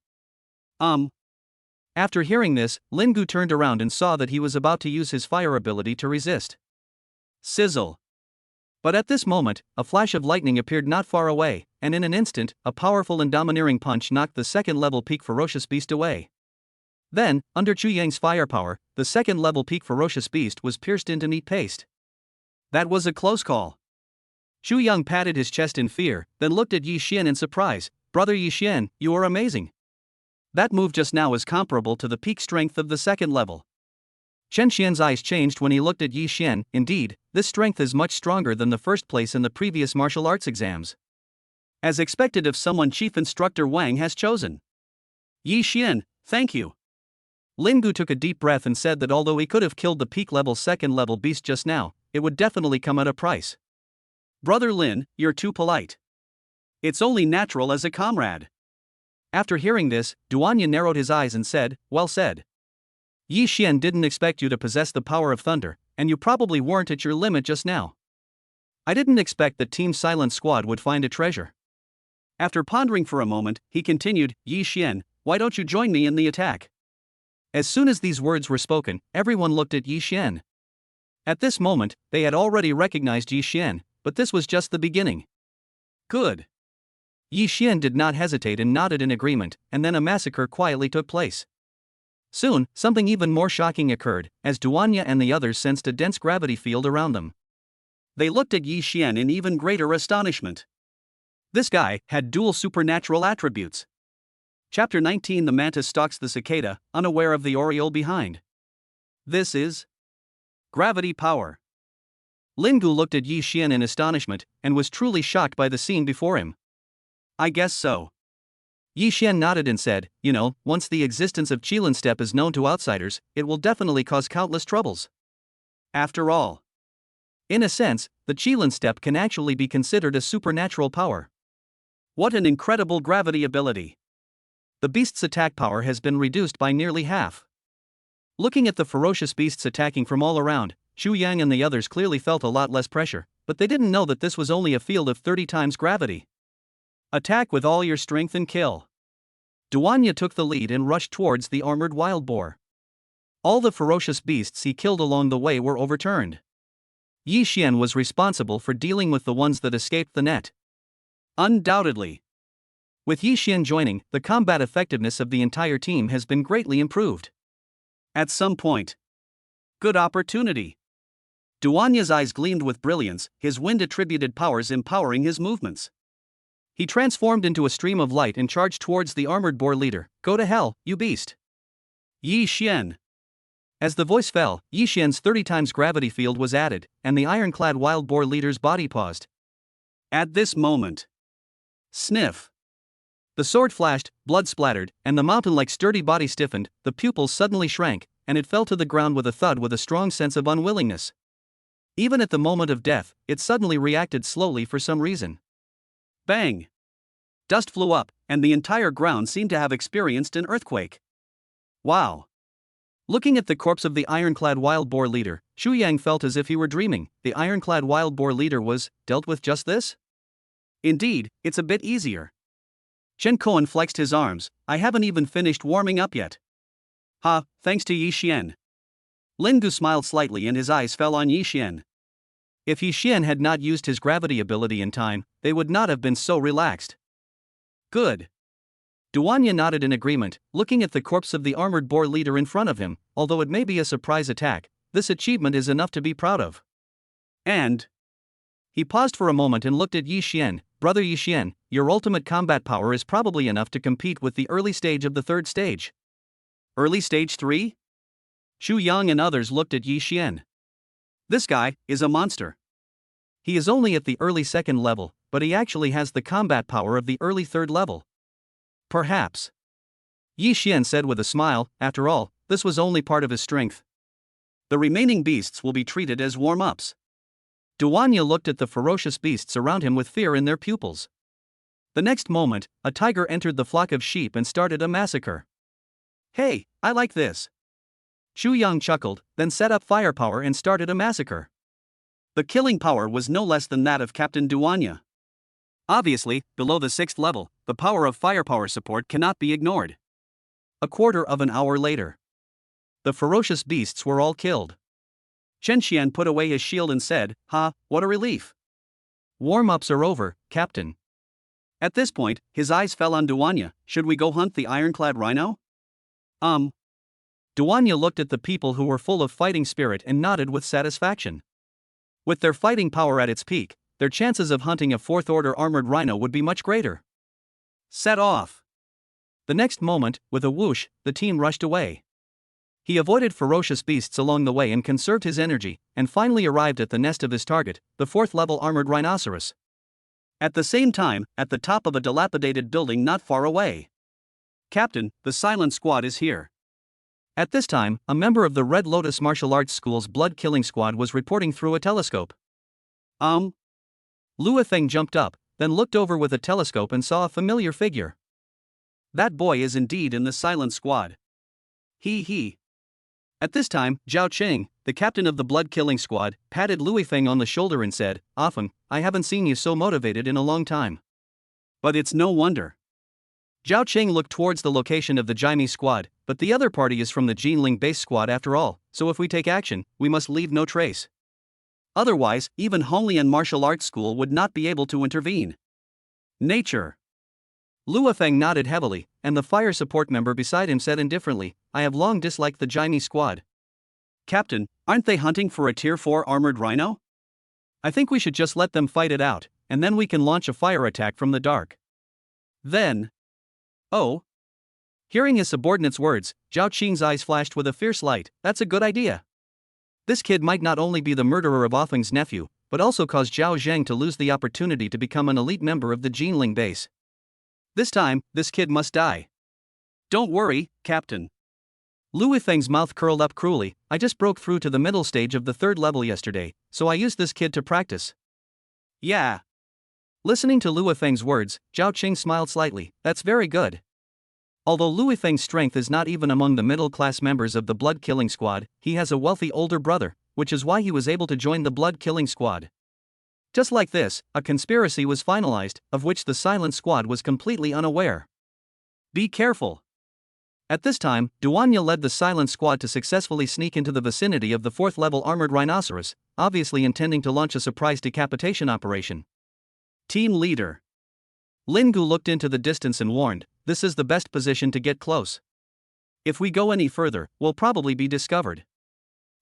After hearing this, Lin Gu turned around and saw that he was about to use his fire ability to resist. Sizzle. But at this moment, a flash of lightning appeared not far away, and in an instant, a powerful and domineering punch knocked the second-level peak ferocious beast away. Then, under Chu Yang's firepower, the second-level peak ferocious beast was pierced into neat paste. That was a close call. Xu Yang patted his chest in fear, then looked at Yi Xian in surprise. Brother Yi Xian, you are amazing. That move just now is comparable to the peak strength of the second level. Chen Xian's eyes changed when he looked at Yi Xian. Indeed, this strength is much stronger than the first place in the previous martial arts exams. As expected of someone Chief Instructor Wang has chosen. Yi Xian, thank you. Lin Gu took a deep breath and said that although he could have killed the peak level second level beast just now, it would definitely come at a price. Brother Lin, you're too polite. It's only natural as a comrade. After hearing this, Duanya narrowed his eyes and said, well said. Yi Xian didn't expect you to possess the power of thunder, and you probably weren't at your limit just now. I didn't expect that Team Silent Squad would find a treasure. After pondering for a moment, he continued, Yi Xian, why don't you join me in the attack? As soon as these words were spoken, everyone looked at Yi Xian. At this moment, they had already recognized Yi Xian, but this was just the beginning. Good. Yi Xian did not hesitate and nodded in agreement, and then a massacre quietly took place. Soon, something even more shocking occurred, as Duanya and the others sensed a dense gravity field around them. They looked at Yi Xian in even greater astonishment. This guy had dual supernatural attributes. Chapter 19. The mantis stalks the cicada, unaware of the oriole behind. This is gravity power. Lingu looked at Yi Xian in astonishment, and was truly shocked by the scene before him. I guess so. Yi Xian nodded and said, once the existence of Qilin Step is known to outsiders, it will definitely cause countless troubles. After all, in a sense, the Qilin Step can actually be considered a supernatural power. What an incredible gravity ability! The beast's attack power has been reduced by nearly half. Looking at the ferocious beasts attacking from all around, Xu Yang and the others clearly felt a lot less pressure, but they didn't know that this was only a field of 30 times gravity. Attack with all your strength and kill. Duanya took the lead and rushed towards the armored wild boar. All the ferocious beasts he killed along the way were overturned. Yi Xian was responsible for dealing with the ones that escaped the net. Undoubtedly. With Yi Xian joining, the combat effectiveness of the entire team has been greatly improved. At some point. Good opportunity. Duanya's eyes gleamed with brilliance, his wind-attributed powers empowering his movements. He transformed into a stream of light and charged towards the armored boar leader. Go to hell, you beast! Yi Xian. As the voice fell, Yi Xian's 30 times gravity field was added, and the ironclad wild boar leader's body paused. At this moment. Sniff. The sword flashed, blood splattered, and the mountain-like sturdy body stiffened, the pupils suddenly shrank, and it fell to the ground with a thud with a strong sense of unwillingness. Even at the moment of death, it suddenly reacted slowly for some reason. Bang! Dust flew up, and the entire ground seemed to have experienced an earthquake. Wow! Looking at the corpse of the ironclad wild boar leader, Xu Yang felt as if he were dreaming. The ironclad wild boar leader was dealt with just this? Indeed, it's a bit easier. Chen Koan flexed his arms. I haven't even finished warming up yet. Ha, thanks to Yi Xian. Lingu smiled slightly and his eyes fell on Yi Xian. If Yi Xian had not used his gravity ability in time, they would not have been so relaxed. Good. Duanya nodded in agreement, looking at the corpse of the armored boar leader in front of him. Although it may be a surprise attack, this achievement is enough to be proud of. And he paused for a moment and looked at Yi Xian. Brother Yi Xian, your ultimate combat power is probably enough to compete with the early stage of the third stage. Early stage 3? Xu Yang and others looked at Yi Xian. This guy is a monster. He is only at the early second level, but he actually has the combat power of the early third level. Perhaps. Yi Xian said with a smile. After all, this was only part of his strength. The remaining beasts will be treated as warm-ups. Duanya looked at the ferocious beasts around him with fear in their pupils. The next moment, a tiger entered the flock of sheep and started a massacre. Hey, I like this. Xu Yang chuckled, then set up firepower and started a massacre. The killing power was no less than that of Captain Duanya. Obviously, below the 6th level, the power of firepower support cannot be ignored. A quarter of an hour later, the ferocious beasts were all killed. Chen Xian put away his shield and said, "Ha, what a relief. Warm-ups are over, Captain." At this point, his eyes fell on Duanya. Should we go hunt the ironclad rhino? Duanya looked at the people who were full of fighting spirit and nodded with satisfaction. With their fighting power at its peak, their chances of hunting a 4th-order armored rhino would be much greater. Set off. The next moment, with a whoosh, the team rushed away. He avoided ferocious beasts along the way and conserved his energy, and finally arrived at the nest of his target, the 4th-level armored rhinoceros. At the same time, at the top of a dilapidated building not far away. Captain, the Silent Squad is here. At this time, a member of the Red Lotus Martial Arts School's blood-killing squad was reporting through a telescope. Luo Feng jumped up, then looked over with a telescope and saw a familiar figure. That boy is indeed in the Silent Squad. He. At this time, Zhao Qing, the captain of the blood-killing squad, patted Luo Feng on the shoulder and said, "Often, I haven't seen you so motivated in a long time." But it's no wonder. Zhao Qing looked towards the location of the Jaime squad, but the other party is from the Jinling base squad after all, so if we take action, we must leave no trace. Otherwise, even Honglian Martial Arts School would not be able to intervene. Nature. Luo Feng nodded heavily, and the fire support member beside him said indifferently, I have long disliked the Chinese squad. Captain, aren't they hunting for a Tier 4 armored rhino? I think we should just let them fight it out, and then we can launch a fire attack from the dark. Then. Oh. Hearing his subordinate's words, Zhao Qing's eyes flashed with a fierce light. That's a good idea. This kid might not only be the murderer of Ofeng's nephew, but also cause Zhao Zheng to lose the opportunity to become an elite member of the Jinling base. This time, this kid must die. Don't worry, Captain. Lu Yifeng's mouth curled up cruelly. I just broke through to the middle stage of the 3rd level yesterday, so I used this kid to practice. Yeah. Listening to Lu Yifeng's words, Zhao Qing smiled slightly. That's very good. Although Lu Yifeng's strength is not even among the middle-class members of the blood-killing squad, he has a wealthy older brother, which is why he was able to join the blood-killing squad. Just like this, a conspiracy was finalized, of which the Silent Squad was completely unaware. Be careful. At this time, Duanya led the Silent Squad to successfully sneak into the vicinity of the 4th-level armored rhinoceros, obviously intending to launch a surprise decapitation operation. Team leader. Lin Gu looked into the distance and warned, this is the best position to get close. If we go any further, we'll probably be discovered.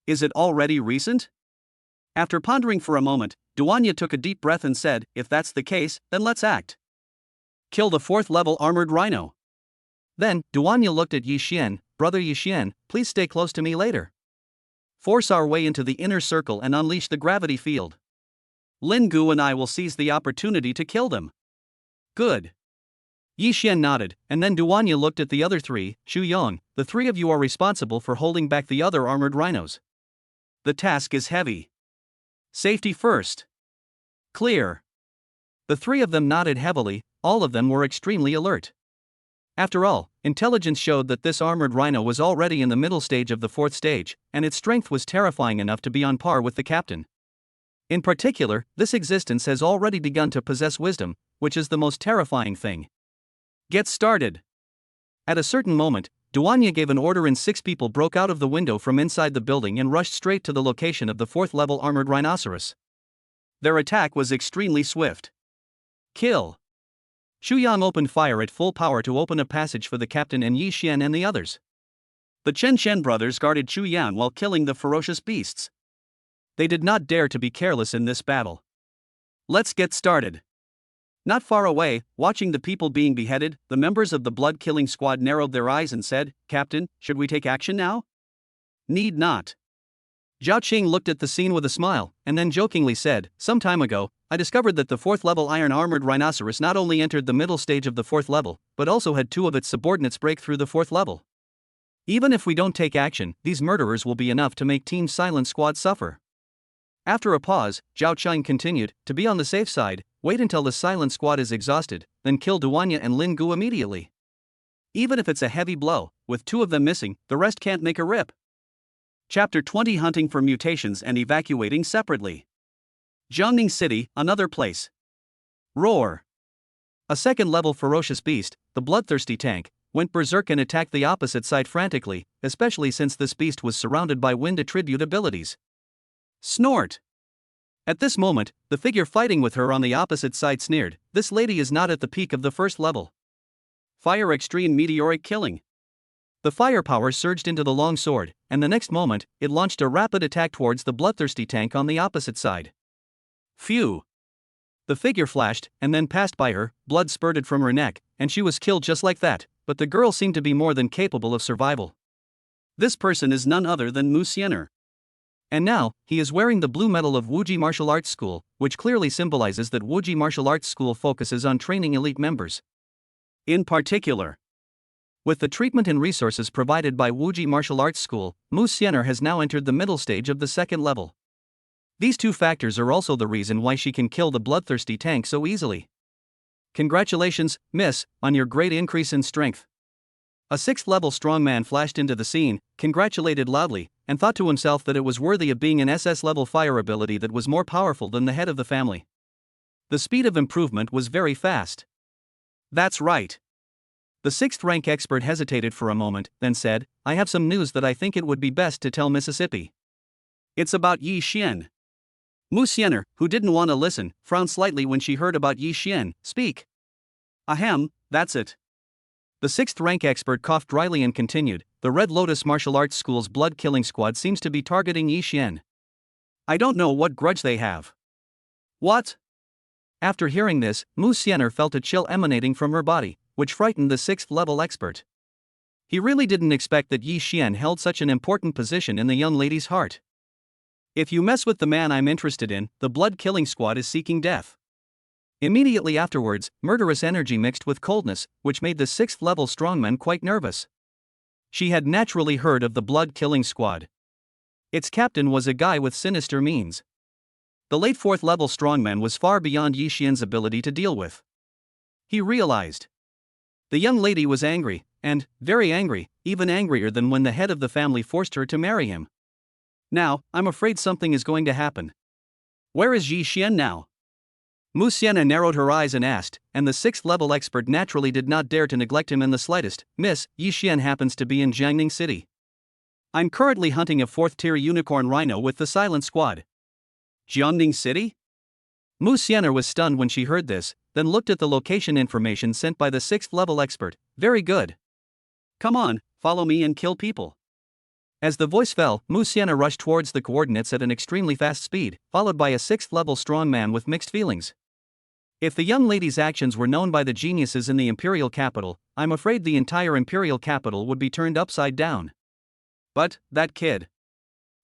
Is it already recent? After pondering for a moment, Duanya took a deep breath and said, if that's the case, then let's act. Kill the 4th-level armored rhino. Then, Duanya looked at Yi Xian, Brother Yi Xian, please stay close to me later. Force our way into the inner circle and unleash the gravity field. Lin Gu and I will seize the opportunity to kill them. Good. Yi Xian nodded, and then Duanya looked at the other 3, Xu Yong, the 3 of you are responsible for holding back the other armored rhinos. The task is heavy. Safety first. Clear. The 3 of them nodded heavily, all of them were extremely alert. After all, intelligence showed that this armored rhino was already in the middle stage of the 4th stage, and its strength was terrifying enough to be on par with the captain. In particular, this existence has already begun to possess wisdom, which is the most terrifying thing. Get started. At a certain moment, Duanya gave an order and 6 people broke out of the window from inside the building and rushed straight to the location of the 4th-level armored rhinoceros. Their attack was extremely swift. Kill. Xu Yang opened fire at full power to open a passage for the captain and Yi Xian and the others. The Chen Shen brothers guarded Xu Yan while killing the ferocious beasts. They did not dare to be careless in this battle. Let's get started. Not far away, watching the people being beheaded, the members of the blood-killing squad narrowed their eyes and said, Captain, should we take action now? Need not. Zhao Qing looked at the scene with a smile, and then jokingly said, some time ago, I discovered that the 4th-level iron-armored rhinoceros not only entered the middle stage of the 4th level, but also had 2 of its subordinates break through the 4th level. Even if we don't take action, these murderers will be enough to make Team Silent Squad suffer. After a pause, Zhao Qing continued, to be on the safe side, wait until the Silent Squad is exhausted, then kill Duanya and Lin Gu immediately. Even if it's a heavy blow, with 2 of them missing, the rest can't make a rip. Chapter 20 Hunting for Mutations and Evacuating Separately. Jiangning City, another place. Roar. A 2nd-level ferocious beast, the bloodthirsty tank, went berserk and attacked the opposite side frantically, especially since this beast was surrounded by wind attribute abilities. Snort. At this moment, the figure fighting with her on the opposite side sneered, this lady is not at the peak of the 1st level. Fire extreme meteoric killing. The firepower surged into the long sword, and the next moment, it launched a rapid attack towards the bloodthirsty tank on the opposite side. Phew. The figure flashed, and then passed by her, blood spurted from her neck, and she was killed just like that, but the girl seemed to be more than capable of survival. This person is none other than Musener. And now, he is wearing the blue medal of Wuji Martial Arts School, which clearly symbolizes that Wuji Martial Arts School focuses on training elite members. In particular, with the treatment and resources provided by Wuji Martial Arts School, Musener has now entered the middle stage of the 2nd level. These 2 factors are also the reason why she can kill the bloodthirsty tank so easily. Congratulations, miss, on your great increase in strength. A 6th-level strongman flashed into the scene, congratulated loudly, and thought to himself that it was worthy of being an SS-level fire ability that was more powerful than the head of the family. The speed of improvement was very fast. That's right. The 6th-rank expert hesitated for a moment, then said, I have some news that I think it would be best to tell Mississippi. It's about Yi Xian. Musener, who didn't want to listen, frowned slightly when she heard about Yi Xian speak. Ahem, that's it. The sixth rank expert coughed dryly and continued, the Red Lotus Martial Arts School's blood killing squad seems to be targeting Yi Xian. I don't know what grudge they have. What? After hearing this, Musener felt a chill emanating from her body, which frightened the sixth level expert. He really didn't expect that Yi Xian held such an important position in the young lady's heart. If you mess with the man I'm interested in, the blood killing squad is seeking death. Immediately afterwards, murderous energy mixed with coldness, which made the sixth level strongman quite nervous. She had naturally heard of the blood killing squad. Its captain was a guy with sinister means. The late fourth level strongman was far beyond Yi Xian's ability to deal with. He realized. The young lady was angry, and very angry, even angrier than when the head of the family forced her to marry him. Now, I'm afraid something is going to happen. Where is Yi Xian now? Musener narrowed her eyes and asked, and the sixth level expert naturally did not dare to neglect him in the slightest. Miss, Yi Xian happens to be in Jiangning City. I'm currently hunting a fourth-tier unicorn rhino with the Silent Squad. Jiangning City? Musener was stunned when she heard this, then looked at the location information sent by the sixth level expert. Very good. Come on, follow me and kill people. As the voice fell, Musener rushed towards the coordinates at an extremely fast speed, followed by a sixth level strong man with mixed feelings. If the young lady's actions were known by the geniuses in the imperial capital, I'm afraid the entire imperial capital would be turned upside down. But, that kid.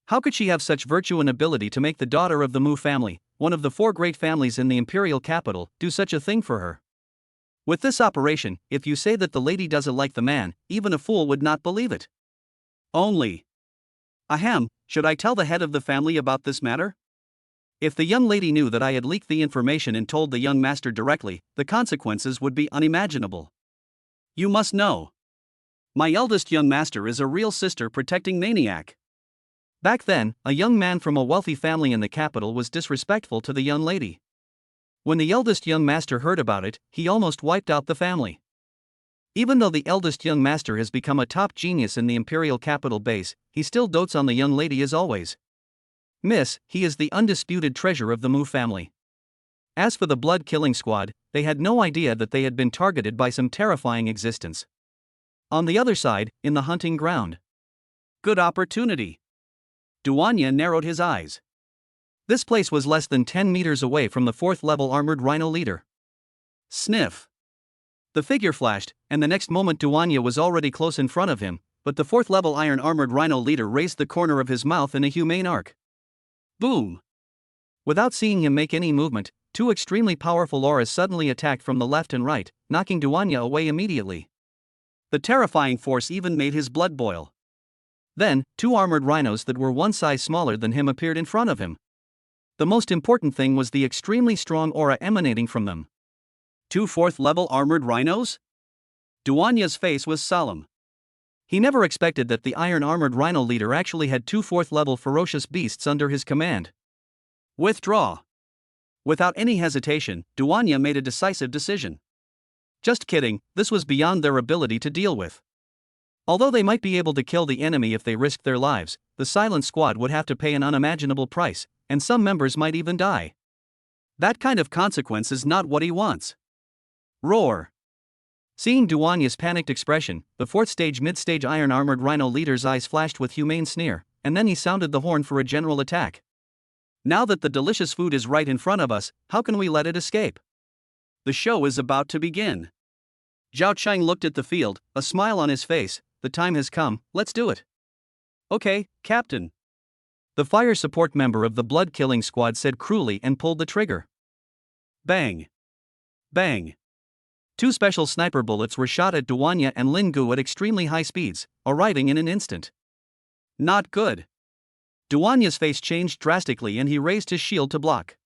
How could she have such virtue and ability to make the daughter of the Mu family, one of the four great families in the imperial capital, do such a thing for her? With this operation, if you say that the lady doesn't like the man, even a fool would not believe it. Only. Ahem, should I tell the head of the family about this matter? If the young lady knew that I had leaked the information and told the young master directly, the consequences would be unimaginable. You must know. My eldest young master is a real sister protecting maniac. Back then, a young man from a wealthy family in the capital was disrespectful to the young lady. When the eldest young master heard about it, he almost wiped out the family. Even though the eldest young master has become a top genius in the imperial capital base, he still dotes on the young lady as always. Miss, he is the undisputed treasure of the Mu family. As for the blood killing squad, they had no idea that they had been targeted by some terrifying existence. On the other side, in the hunting ground. Good opportunity. Duanya narrowed his eyes. This place was less than 10 meters away from the fourth level armored rhino leader. Sniff. The figure flashed, and the next moment Duanya was already close in front of him, but the fourth level iron armored rhino leader raised the corner of his mouth in a humane arc. Boom! Without seeing him make any movement, two extremely powerful auras suddenly attacked from the left and right, knocking Duanya away immediately. The terrifying force even made his blood boil. Then, two armored rhinos that were one size smaller than him appeared in front of him. The most important thing was the extremely strong aura emanating from them. Two fourth-level armored rhinos? Duanya's face was solemn. He never expected that the iron armored rhino leader actually had two fourth-level ferocious beasts under his command. Withdraw. Without any hesitation, Duanya made a decisive decision. Just kidding, this was beyond their ability to deal with. Although they might be able to kill the enemy if they risked their lives, the Silent Squad would have to pay an unimaginable price, and some members might even die. That kind of consequence is not what he wants. Roar. Seeing Duanya's panicked expression, the fourth stage mid-stage iron armored rhino leader's eyes flashed with humane sneer, and then he sounded the horn for a general attack. Now that the delicious food is right in front of us, how can we let it escape? The show is about to begin. Zhao Cheng looked at the field, a smile on his face. The time has come, let's do it. Okay, Captain. The fire support member of the blood killing squad said cruelly and pulled the trigger. Bang. Bang. Two special sniper bullets were shot at Duanya and Lin Gu at extremely high speeds, arriving in an instant. Not good. Duanya's face changed drastically and he raised his shield to block.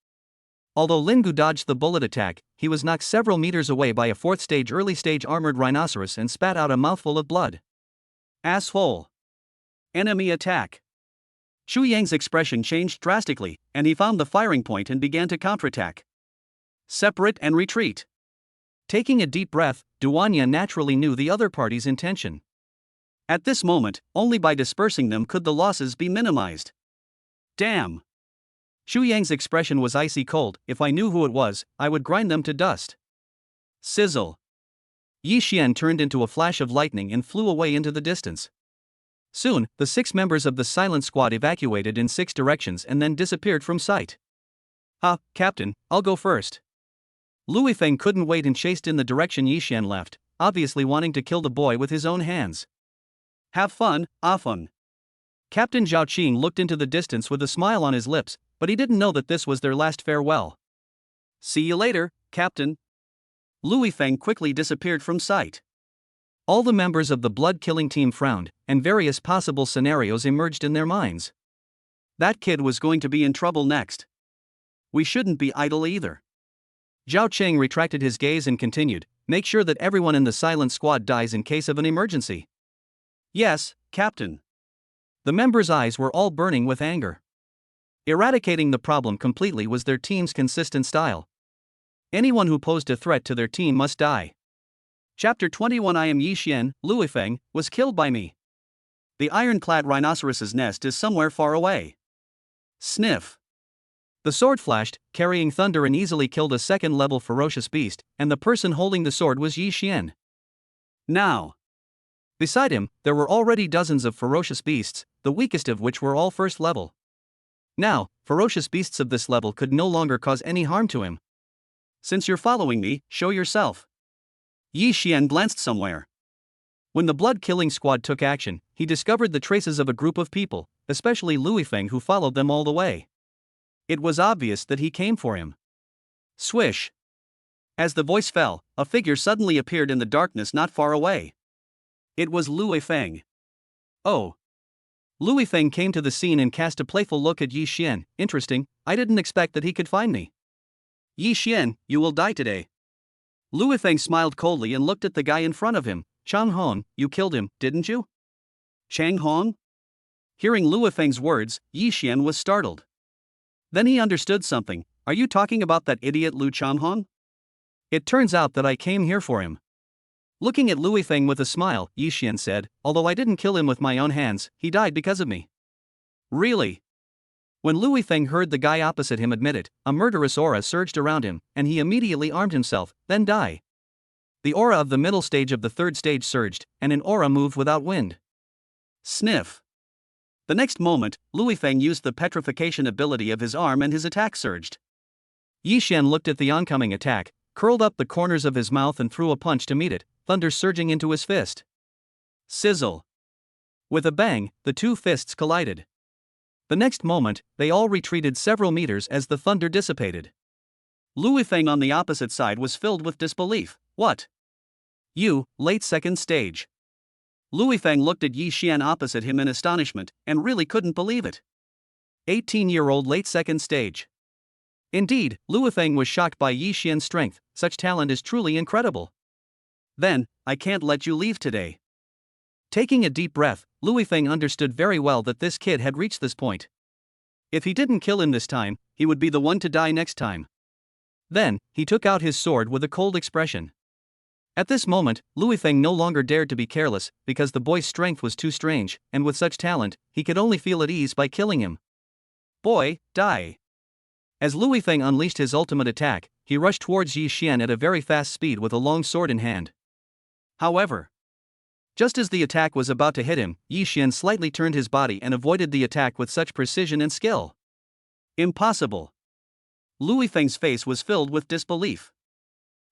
Although Lin Gu dodged the bullet attack, he was knocked several meters away by a fourth-stage early-stage armored rhinoceros and spat out a mouthful of blood. Asshole. Enemy attack. Xu Yang's expression changed drastically, and he found the firing point and began to counterattack. Separate and retreat. Taking a deep breath, Duanya naturally knew the other party's intention. At this moment, only by dispersing them could the losses be minimized. Damn. Xu Yang's expression was icy cold. If I knew who it was, I would grind them to dust. Sizzle. Yi Xian turned into a flash of lightning and flew away into the distance. Soon, the 6 members of the silent squad evacuated in 6 directions and then disappeared from sight. Captain, I'll go first. Lu Feng couldn't wait and chased in the direction Yi Xian left, obviously wanting to kill the boy with his own hands. Have fun, Afeng. Captain Zhao Qing looked into the distance with a smile on his lips, but he didn't know that this was their last farewell. See you later, Captain. Lu Feng quickly disappeared from sight. All the members of the blood-killing team frowned, and various possible scenarios emerged in their minds. That kid was going to be in trouble next. We shouldn't be idle either. Zhao Qing retracted his gaze and continued, make sure that everyone in the silent squad dies in case of an emergency. Yes, Captain. The members' eyes were all burning with anger. Eradicating the problem completely was their team's consistent style. Anyone who posed a threat to their team must die. Chapter 21 I am Yi Xian, Lu Feng, was killed by me. The ironclad rhinoceros's nest is somewhere far away. Sniff. The sword flashed, carrying thunder and easily killed a second-level ferocious beast, and the person holding the sword was Yi Xian. Now. Beside him, there were already dozens of ferocious beasts, the weakest of which were all first level. Now, ferocious beasts of this level could no longer cause any harm to him. Since you're following me, show yourself. Yi Xian glanced somewhere. When the blood-killing squad took action, he discovered the traces of a group of people, especially Lu Feng, who followed them all the way. It was obvious that he came for him. Swish. As the voice fell, a figure suddenly appeared in the darkness not far away. It was Lu Feng. Oh. Lu Feng came to the scene and cast a playful look at Yi Xian. Interesting, I didn't expect that he could find me. Yi Xian, you will die today. Lu Feng smiled coldly and looked at the guy in front of him. Chang Hong, you killed him, didn't you? Chang Hong? Hearing Lu Feng's words, Yi Xian was startled. Then he understood something. Are you talking about that idiot Lu Changhong? It turns out that I came here for him. Looking at Lu Feng with a smile, Yi Xian said, although I didn't kill him with my own hands, he died because of me. Really? When Lu Feng heard the guy opposite him admit it, a murderous aura surged around him, and he immediately armed himself, then die. The aura of the middle stage of the third stage surged, and an aura moved without wind. Sniff. The next moment, Lu Feng used the petrification ability of his arm and his attack surged. Yi Xian looked at the oncoming attack, curled up the corners of his mouth and threw a punch to meet it, thunder surging into his fist. Sizzle. With a bang, the two fists collided. The next moment, they all retreated several meters as the thunder dissipated. Lu Feng on the opposite side was filled with disbelief. What? You, late second stage. Lu Feng looked at Yi Xian opposite him in astonishment, and really couldn't believe it. 18-year-old late second stage. Indeed, Lu Feng was shocked by Yi Xian's strength. Such talent is truly incredible. Then, I can't let you leave today. Taking a deep breath, Lu Feng understood very well that this kid had reached this point. If he didn't kill him this time, he would be the one to die next time. Then, he took out his sword with a cold expression. At this moment, Lu Feng no longer dared to be careless, because the boy's strength was too strange, and with such talent, he could only feel at ease by killing him. Boy, die. As Lu Feng unleashed his ultimate attack, he rushed towards Yi Xian at a very fast speed with a long sword in hand. However, just as the attack was about to hit him, Yi Xian slightly turned his body and avoided the attack with such precision and skill. Impossible. Lu Feng's face was filled with disbelief.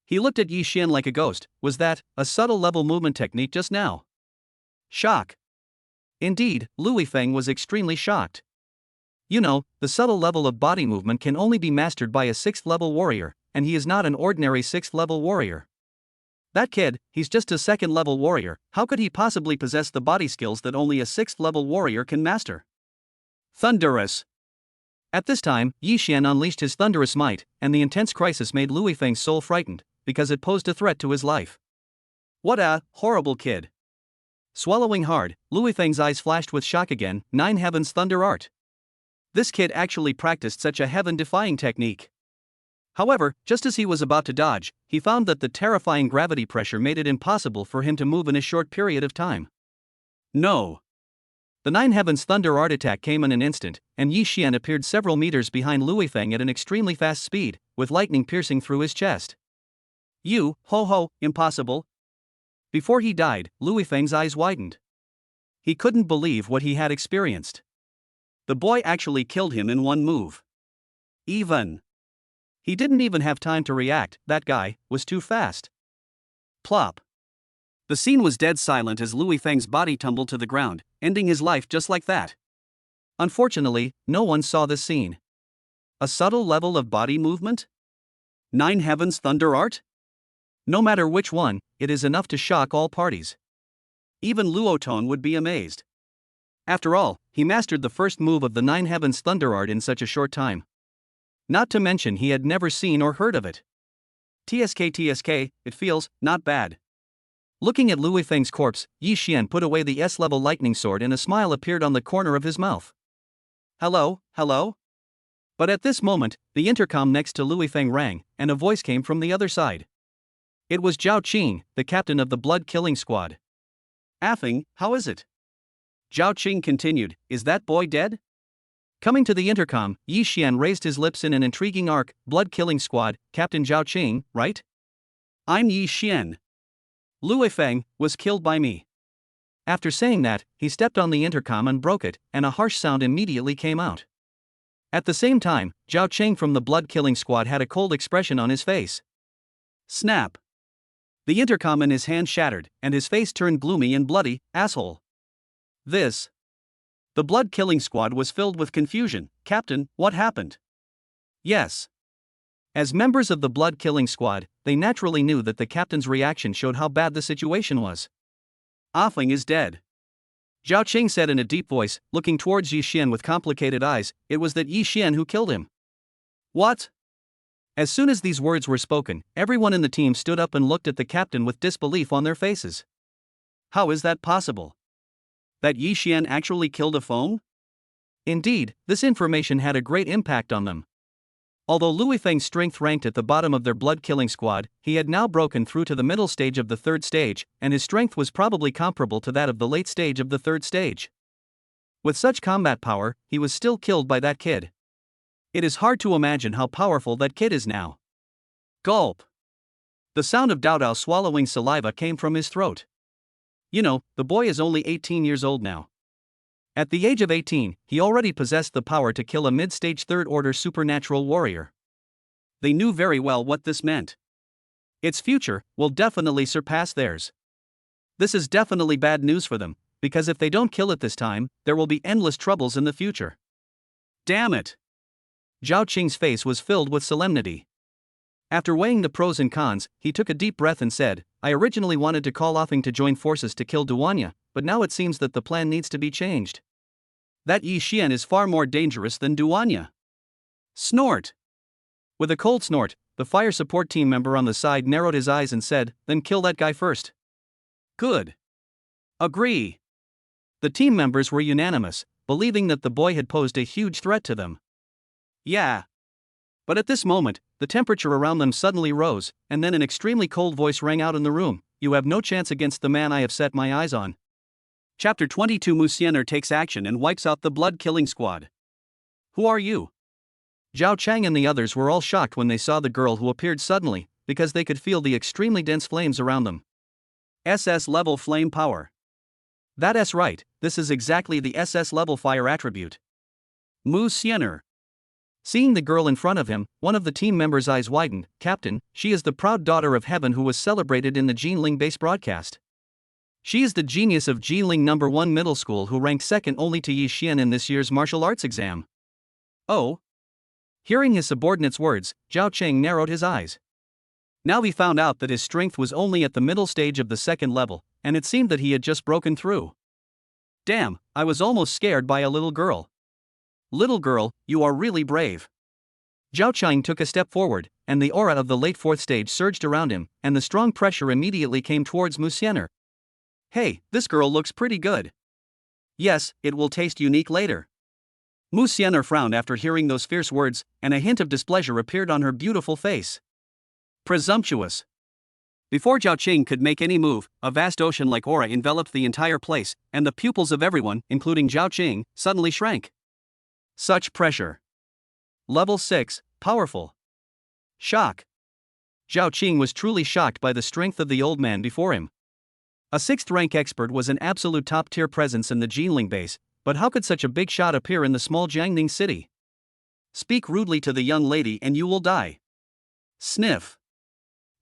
He looked at Yi Xian like a ghost. Was that a subtle level movement technique just now? Shock. Indeed, Lu Feng was extremely shocked. You know, the subtle level of body movement can only be mastered by a 6th level warrior, and he is not an ordinary 6th level warrior. That kid, he's just a 2nd level warrior. How could he possibly possess the body skills that only a 6th level warrior can master? Thunderous. At this time, Yi Xian unleashed his thunderous might, and the intense crisis made Lu Feng's soul frightened, because it posed a threat to his life. What a horrible kid. Swallowing hard, Lu Feng's eyes flashed with shock again. 9 Heavens Thunder Art. This kid actually practiced such a heaven-defying technique. However, just as he was about to dodge, he found that the terrifying gravity pressure made it impossible for him to move in a short period of time. No. The 9 Heavens Thunder Art attack came in an instant, and Yi Xian appeared several meters behind Lu Feng at an extremely fast speed, with lightning piercing through his chest. You, impossible. Before he died, Lui Feng's eyes widened. He couldn't believe what he had experienced. The boy actually killed him in one move. He didn't even have time to react, that guy was too fast. Plop. The scene was dead silent as Lui Feng's body tumbled to the ground, ending his life just like that. Unfortunately, no one saw this scene. A subtle level of body movement? Nine Heavens Thunder Art? No matter which one, it is enough to shock all parties. Even Luo Tong would be amazed. After all, he mastered the first move of the Nine Heavens Thunder Art in such a short time. Not to mention he had never seen or heard of it. TSK, it feels not bad. Looking at Lui Feng's corpse, Yi Xian put away the S-level lightning sword and a smile appeared on the corner of his mouth. Hello? But at this moment, the intercom next to Lui Feng rang, and a voice came from the other side. It was Zhao Qing, the captain of the blood-killing squad. Affing, how is it? Zhao Qing continued, is that boy dead? Coming to the intercom, Yi Xian raised his lips in an intriguing arc, blood-killing squad, Captain Zhao Qing, right? I'm Yi Xian. Lui Feng was killed by me. After saying that, he stepped on the intercom and broke it, and a harsh sound immediately came out. At the same time, Zhao Qing from the blood-killing squad had a cold expression on his face. Snap. The intercom in his hand shattered, and his face turned gloomy and bloody. Asshole. This. The blood-killing squad was filled with confusion. Captain, what happened? Yes. As members of the blood-killing squad, they naturally knew that the captain's reaction showed how bad the situation was. Affing is dead. Zhao Qing said in a deep voice, looking towards Yi Xian with complicated eyes, it was that Yi Xian who killed him. What? As soon as these words were spoken, everyone in the team stood up and looked at the captain with disbelief on their faces. How is that possible? That Yi Xian actually killed a foe? Indeed, this information had a great impact on them. Although Lui Feng's strength ranked at the bottom of their blood-killing squad, he had now broken through to the middle stage of the third stage, and his strength was probably comparable to that of the late stage of the third stage. With such combat power, he was still killed by that kid. It is hard to imagine how powerful that kid is now. Gulp. The sound of Dao Dao swallowing saliva came from his throat. You know, the boy is only 18 years old now. At the age of 18, he already possessed the power to kill a mid-stage third-order supernatural warrior. They knew very well what this meant. Its future will definitely surpass theirs. This is definitely bad news for them, because if they don't kill it this time, there will be endless troubles in the future. Damn it! Zhao Qing's face was filled with solemnity. After weighing the pros and cons, he took a deep breath and said, I originally wanted to call Affing to join forces to kill Duanya, but now it seems that the plan needs to be changed. That Yi Xian is far more dangerous than Duanya. Snort. With a cold snort, the fire support team member on the side narrowed his eyes and said, then kill that guy first. Good. Agree. The team members were unanimous, believing that the boy had posed a huge threat to them. Yeah. But at this moment, the temperature around them suddenly rose, and then an extremely cold voice rang out in the room, you have no chance against the man I have set my eyes on. Chapter 22 Musener takes action and wipes out the blood-killing squad. Who are you? Zhao Chang and the others were all shocked when they saw the girl who appeared suddenly, because they could feel the extremely dense flames around them. SS level flame power. That's right, this is exactly the SS level fire attribute. Musener. Seeing the girl in front of him, one of the team members' eyes widened. Captain, she is the proud daughter of heaven who was celebrated in the Jinling base broadcast. She is the genius of Jinling No. 1 middle school who ranked second only to Yi Xian in this year's martial arts exam. Oh. Hearing his subordinate's words, Zhao Cheng narrowed his eyes. Now he found out that his strength was only at the middle stage of the second level, and it seemed that he had just broken through. Damn, I was almost scared by a little girl. Little girl, you are really brave. Zhao Cheng took a step forward, and the aura of the late fourth stage surged around him, and the strong pressure immediately came towards Musener. Hey, this girl looks pretty good. Yes, it will taste unique later. Musener frowned after hearing those fierce words, and a hint of displeasure appeared on her beautiful face. Presumptuous. Before Zhao Qing could make any move, a vast ocean-like aura enveloped the entire place, and the pupils of everyone, including Zhao Qing, suddenly shrank. Such pressure. Level 6, powerful. Shock. Zhao Qing was truly shocked by the strength of the old man before him. A 6th rank expert was an absolute top tier presence in the Jinling base, but how could such a big shot appear in the small Jiangning city? Speak rudely to the young lady and you will die. Sniff.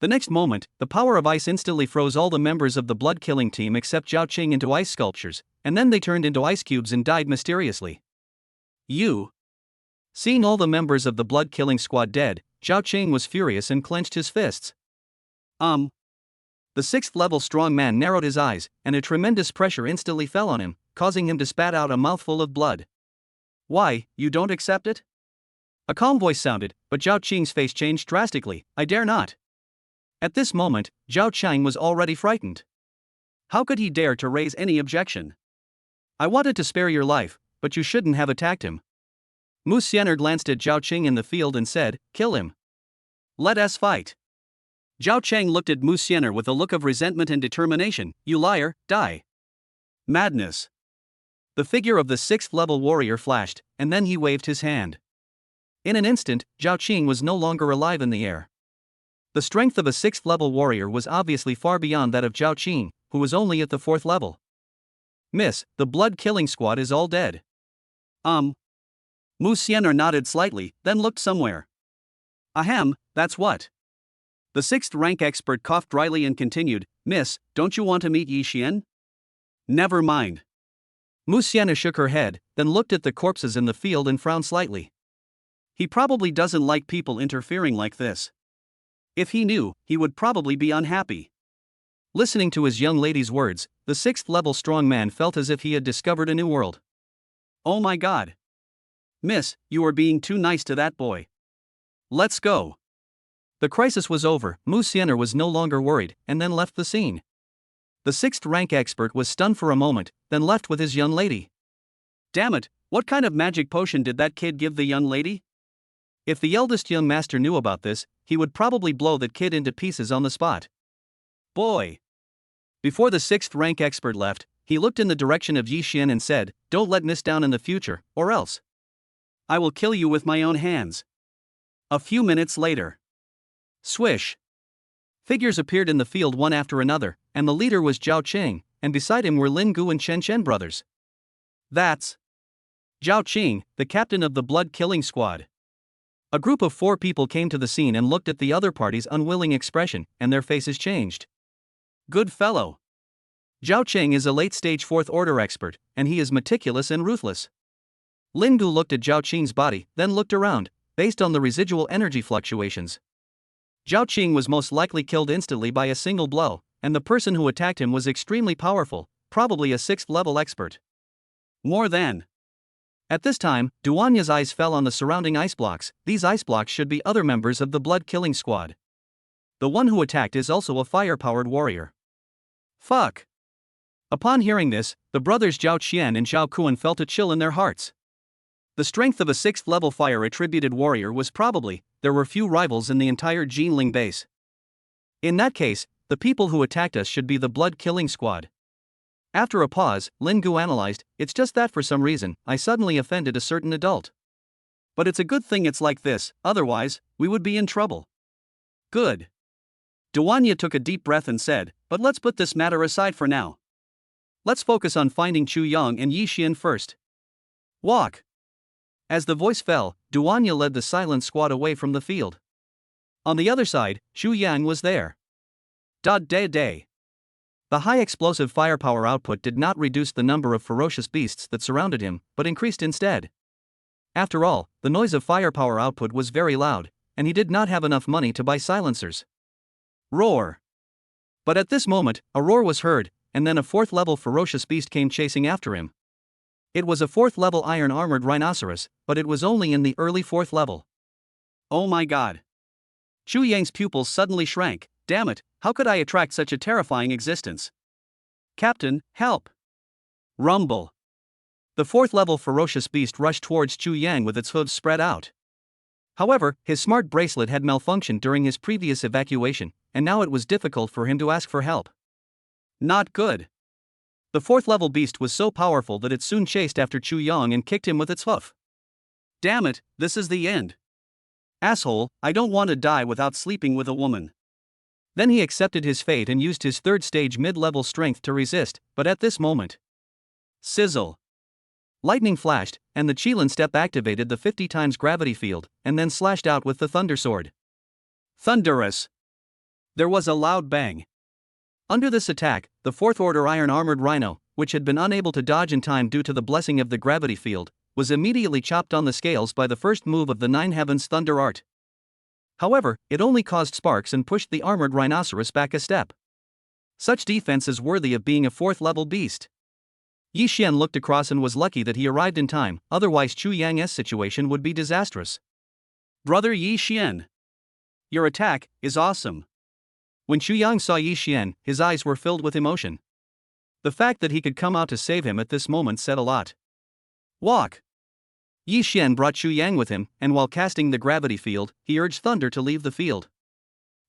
The next moment, the power of ice instantly froze all the members of the blood killing team except Zhao Qing into ice sculptures, and then they turned into ice cubes and died mysteriously. You. Seeing all the members of the blood killing squad dead, Zhao Qing was furious and clenched his fists. The 6th level strong man narrowed his eyes, and a tremendous pressure instantly fell on him, causing him to spat out a mouthful of blood. Why, you don't accept it? A calm voice sounded, but Zhao Qing's face changed drastically. I dare not. At this moment, Zhao Qing was already frightened. How could he dare to raise any objection? I wanted to spare your life, but you shouldn't have attacked him. Musener glanced at Zhao Qing in the field and said, kill him. Let us fight. Zhao Cheng looked at Musener with a look of resentment and determination. You liar, die. Madness. The figure of the 6th level warrior flashed, and then he waved his hand. In an instant, Zhao Qing was no longer alive in the air. The strength of a 6th level warrior was obviously far beyond that of Zhao Qing, who was only at the 4th level. Miss, the blood killing squad is all dead. Musener nodded slightly, then looked somewhere. Ahem, that's what. The 6th rank expert coughed dryly and continued, Miss, don't you want to meet Yi Xian? Never mind. Musener shook her head, then looked at the corpses in the field and frowned slightly. He probably doesn't like people interfering like this. If he knew, he would probably be unhappy. Listening to his young lady's words, the 6th level strong man felt as if he had discovered a new world. Oh my god. Miss, you are being too nice to that boy. Let's go. The crisis was over, Musener was no longer worried, and then left the scene. The 6th rank expert was stunned for a moment, then left with his young lady. Damn it, what kind of magic potion did that kid give the young lady? If the eldest young master knew about this, he would probably blow that kid into pieces on the spot. Boy. Before the 6th rank expert left, he looked in the direction of Yi Xian and said, don't let Miss down in the future, or else I will kill you with my own hands. A few minutes later. Swish. Figures appeared in the field one after another, and the leader was Zhao Qing, and beside him were Lin Gu and Chen Chen brothers. That's Zhao Qing, the captain of the blood killing squad. A group of 4 people came to the scene and looked at the other party's unwilling expression, and their faces changed. Good fellow. Zhao Qing is a late-stage 4th order expert, and he is meticulous and ruthless. Lin Gu looked at Zhao Qing's body, then looked around, based on the residual energy fluctuations. Zhao Qing was most likely killed instantly by a single blow, and the person who attacked him was extremely powerful, probably a 6th level expert. More than. At this time, Duanya's eyes fell on the surrounding ice blocks. These ice blocks should be other members of the blood killing squad. The one who attacked is also a fire-powered warrior. Fuck. Upon hearing this, the brothers Zhao Qian and Zhao Kuan felt a chill in their hearts. The strength of a 6th level fire-attributed warrior was probably, there were few rivals in the entire Jinling base. In that case, the people who attacked us should be the blood killing squad. After a pause, Lin Gu analyzed, it's just that for some reason, I suddenly offended a certain adult. But it's a good thing it's like this, otherwise, we would be in trouble. Good. Duanya took a deep breath and said, but let's put this matter aside for now. Let's focus on finding Chu Yang and Yi Xian first. Walk. As the voice fell, Duanya led the silent squad away from the field. On the other side, Chu Yang was there. Day. The high explosive firepower output did not reduce the number of ferocious beasts that surrounded him, but increased instead. After all, the noise of firepower output was very loud, and he did not have enough money to buy silencers. Roar. But at this moment, a roar was heard, and then a 4th level ferocious beast came chasing after him. It was a 4th level iron armored rhinoceros, but it was only in the early 4th level. Oh my god. Chu Yang's pupils suddenly shrank. Damn it, how could I attract such a terrifying existence? Captain, help! Rumble. The 4th level ferocious beast rushed towards Chu Yang with its hooves spread out. However, his smart bracelet had malfunctioned during his previous evacuation, and now it was difficult for him to ask for help. Not good. The 4th level beast was so powerful that it soon chased after Chu Yang and kicked him with its hoof. Damn it, this is the end. Asshole, I don't want to die without sleeping with a woman. Then he accepted his fate and used his third stage mid-level strength to resist, but at this moment. Sizzle! Lightning flashed, and the Qilin step activated the 50 times gravity field, and then slashed out with the Thunder Sword. Thunderous! There was a loud bang. Under this attack, the Fourth Order Iron-Armored Rhino, which had been unable to dodge in time due to the blessing of the gravity field, was immediately chopped on the scales by the first move of the Nine Heavens Thunder Art. However, it only caused sparks and pushed the armored rhinoceros back a step. Such defense is worthy of being a fourth-level beast. Yi Xian looked across and was lucky that he arrived in time, otherwise Chu Yang's situation would be disastrous. Brother Yi Xian, your attack is awesome. When Chu Yang saw Yi Xian, his eyes were filled with emotion. The fact that he could come out to save him at this moment said a lot. Walk! Yi Xian brought Chu Yang with him, and while casting the gravity field, he urged Thunder to leave the field.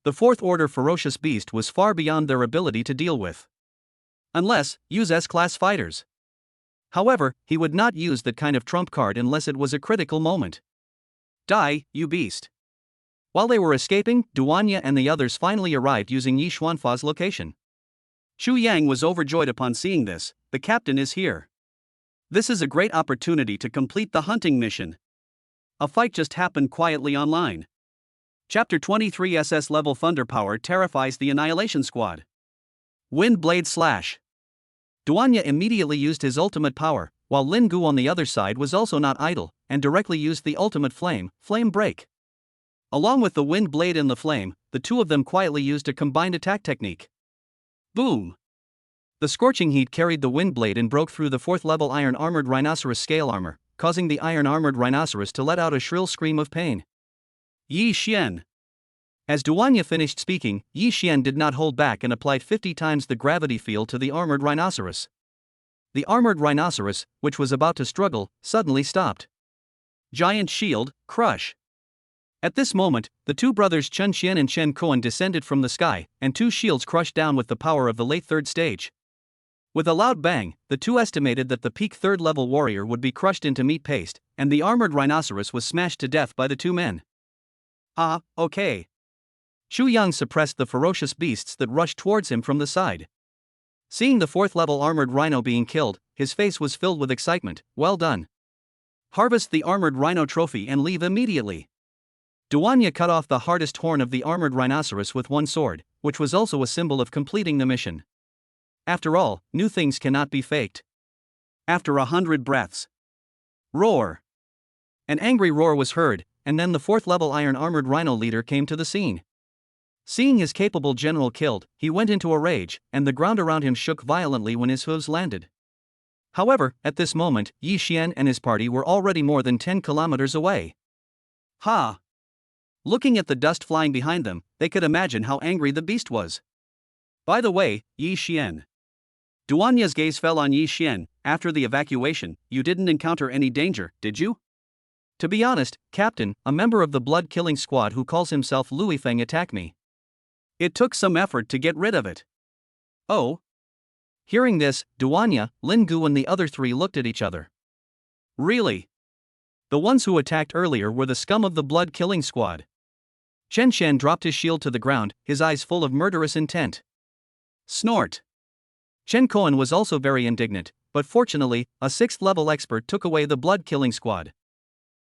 The Fourth Order ferocious beast was far beyond their ability to deal with. Unless, use S-class fighters. However, he would not use that kind of trump card unless it was a critical moment. Die, you beast! While they were escaping, Duanya and the others finally arrived using Yi Xuanfa's location. Chu Yang was overjoyed upon seeing this. The captain is here. This is a great opportunity to complete the hunting mission. A fight just happened quietly online. Chapter 23 SS level Thunder Power terrifies the Annihilation Squad. Wind Blade Slash. Duanya immediately used his ultimate power, while Lin Gu on the other side was also not idle, and directly used the ultimate Flame Break. Along with the Wind Blade and the Flame, the two of them quietly used a combined attack technique. Boom! The scorching heat carried the Wind Blade and broke through the 4th level Iron Armored Rhinoceros scale armor, causing the Iron Armored Rhinoceros to let out a shrill scream of pain. Yi Xian. As Duanya finished speaking, Yi Xian did not hold back and applied 50 times the gravity field to the Armored Rhinoceros. The Armored Rhinoceros, which was about to struggle, suddenly stopped. Giant Shield, Crush. At this moment, the two brothers Chen Xian and Chen Koan descended from the sky, and two shields crushed down with the power of the late third stage. With a loud bang, the two estimated that the peak third-level warrior would be crushed into meat paste, and the armored rhinoceros was smashed to death by the two men. Ah, okay. Chu Yang suppressed the ferocious beasts that rushed towards him from the side. Seeing the 4th-level armored rhino being killed, his face was filled with excitement. Well done. Harvest the armored rhino trophy and leave immediately. Duanya cut off the hardest horn of the armored rhinoceros with one sword, which was also a symbol of completing the mission. After all, new things cannot be faked. After 100 breaths. Roar! An angry roar was heard, and then the 4th-level Iron Armored Rhino leader came to the scene. Seeing his capable general killed, he went into a rage, and the ground around him shook violently when his hooves landed. However, at this moment, Yi Xian and his party were already more than 10 kilometers away. Ha! Looking at the dust flying behind them, they could imagine how angry the beast was. By the way, Yi Xian. Duanya's gaze fell on Yi Xian. After the evacuation, you didn't encounter any danger, did you? To be honest, Captain, a member of the blood-killing squad who calls himself Lui Feng attacked me. It took some effort to get rid of it. Oh? Hearing this, Duanya, Lin Gu and the other three looked at each other. Really? The ones who attacked earlier were the scum of the blood-killing squad. Chen Shen dropped his shield to the ground, his eyes full of murderous intent. Snort. Chen Koan was also very indignant, but fortunately, a 6th-level expert took away the blood-killing squad.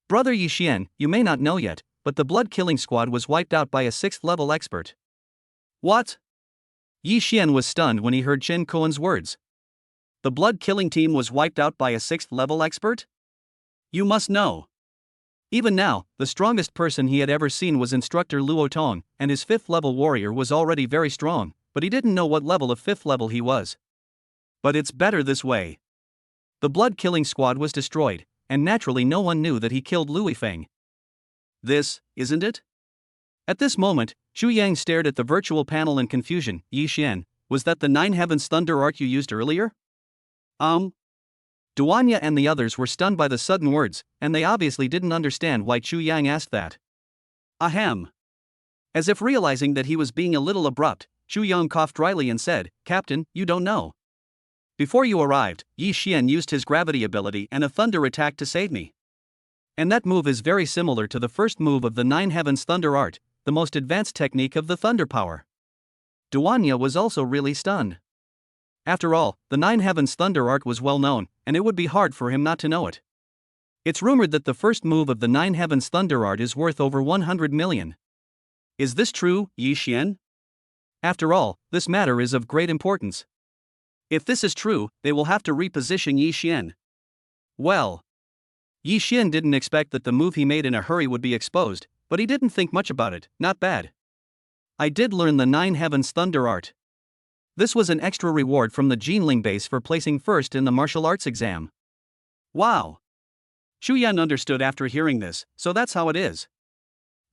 Brother Yi Xian, you may not know yet, but the blood-killing squad was wiped out by a 6th-level expert. What? Yi Xian was stunned when he heard Chen Koan's words. The blood-killing team was wiped out by a 6th-level expert? You must know. Even now, the strongest person he had ever seen was Instructor Luo Tong, and his 5th-level warrior was already very strong, but he didn't know what level of 5th level he was. But it's better this way. The blood-killing squad was destroyed, and naturally no one knew that he killed Lui Feng. This, isn't it? At this moment, Chu Yang stared at the virtual panel in confusion. Yi Xian, was that the Nine Heavens Thunder Art you used earlier? Duanya and the others were stunned by the sudden words, and they obviously didn't understand why Chu Yang asked that. Ahem. As if realizing that he was being a little abrupt, Chu Yang coughed dryly and said, Captain, you don't know. Before you arrived, Yi Xian used his gravity ability and a thunder attack to save me. And that move is very similar to the first move of the Nine Heavens Thunder Art, the most advanced technique of the thunder power. Duanya was also really stunned. After all, the Nine Heavens Thunder Art was well known, and it would be hard for him not to know it. It's rumored that the first move of the Nine Heavens Thunder Art is worth over 100 million. Is this true, Yi Xian? After all, this matter is of great importance. If this is true, they will have to reposition Yi Xian. Well, Yi Xian didn't expect that the move he made in a hurry would be exposed, but he didn't think much about it. Not bad. I did learn the Nine Heavens Thunder Art. This was an extra reward from the Jinling base for placing first in the martial arts exam. Wow. Xu Yan understood after hearing this, so that's how it is.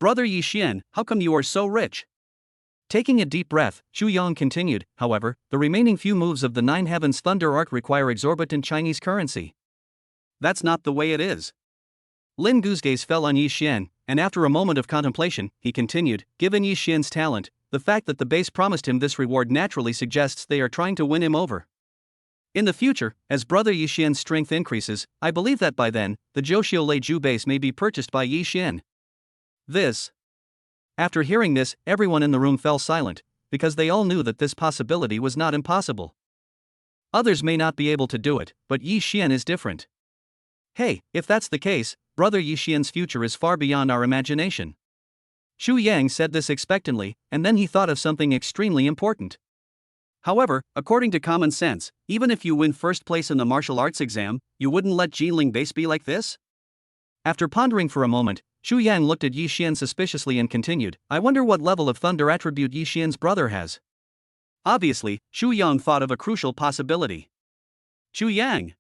Brother Yi Xian, how come you are so rich? Taking a deep breath, Xu Yang continued. However, the remaining few moves of the Nine Heavens Thunder Art require exorbitant Chinese currency. That's not the way it is. Lin Gu's gaze fell on Yi Xian, and after a moment of contemplation, he continued, given Yi Xian's talent, the fact that the base promised him this reward naturally suggests they are trying to win him over. In the future, as Brother Yi Xian's strength increases, I believe that by then, the Zhouxiu Leiju base may be purchased by Yi Xian. After hearing this, everyone in the room fell silent, because they all knew that this possibility was not impossible. Others may not be able to do it, but Yi Xian is different. Hey, if that's the case, Brother Yi Xian's future is far beyond our imagination. Xu Yang said this expectantly, and then he thought of something extremely important. However, according to common sense, even if you win first place in the martial arts exam, you wouldn't let Jinling base be like this? After pondering for a moment, Xu Yang looked at Yi Xian suspiciously and continued, I wonder what level of thunder attribute Yi Xian's brother has. Obviously, Xu Yang thought of a crucial possibility. Xu Yang.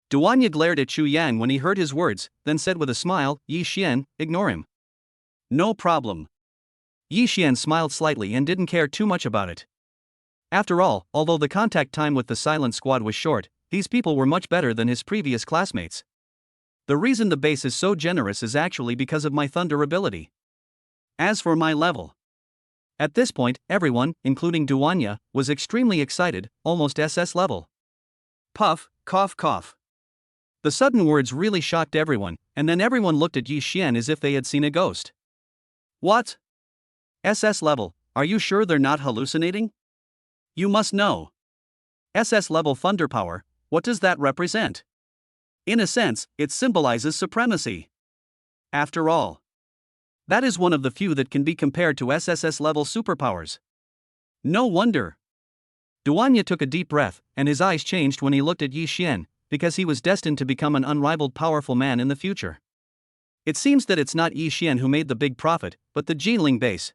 Duanya glared at Xu Yang when he heard his words, then said with a smile, Yi Xian, ignore him. No problem. Yi Xian smiled slightly and didn't care too much about it. After all, although the contact time with the Silent Squad was short, these people were much better than his previous classmates. The reason the base is so generous is actually because of my thunder ability. As for my level. At this point, everyone, including Duanya, was extremely excited, almost SS level. Puff, cough, cough. The sudden words really shocked everyone, and then everyone looked at Yi Xian as if they had seen a ghost. What? SS level, are you sure they're not hallucinating? You must know. SS level thunder power, what does that represent? In a sense, it symbolizes supremacy. After all, that is one of the few that can be compared to SSS level superpowers. No wonder. Duanya took a deep breath, and his eyes changed when he looked at Yi Xian, because he was destined to become an unrivaled powerful man in the future. It seems that it's not Yi Xian who made the big profit, but the Jinling base.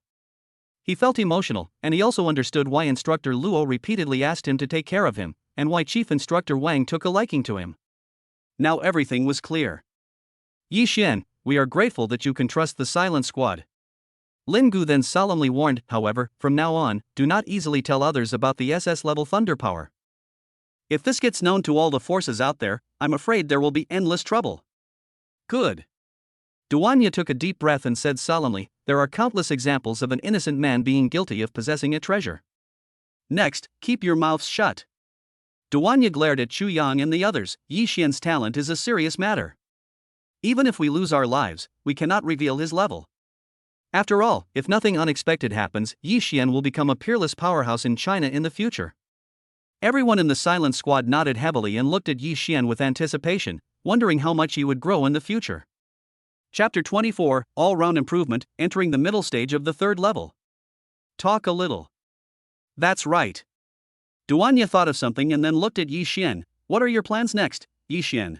He felt emotional, and he also understood why Instructor Luo repeatedly asked him to take care of him, and why Chief Instructor Wang took a liking to him. Now everything was clear. Yi Xian, we are grateful that you can trust the Silent Squad. Lin Gu then solemnly warned, however, from now on, do not easily tell others about the SS level thunder power. If this gets known to all the forces out there, I'm afraid there will be endless trouble. Good. Duanya took a deep breath and said solemnly, there are countless examples of an innocent man being guilty of possessing a treasure. Next, keep your mouths shut. Duanya glared at Xu Yang and the others. Yi Xian's talent is a serious matter. Even if we lose our lives, we cannot reveal his level. After all, if nothing unexpected happens, Yi Xian will become a peerless powerhouse in China in the future. Everyone in the Silent Squad nodded heavily and looked at Yi Xian with anticipation, wondering how much he would grow in the future. Chapter 24, All-Round Improvement, entering the middle stage of the third level. Talk a little. That's right. Duanya thought of something and then looked at Yi Xian. What are your plans next, Yi Xian?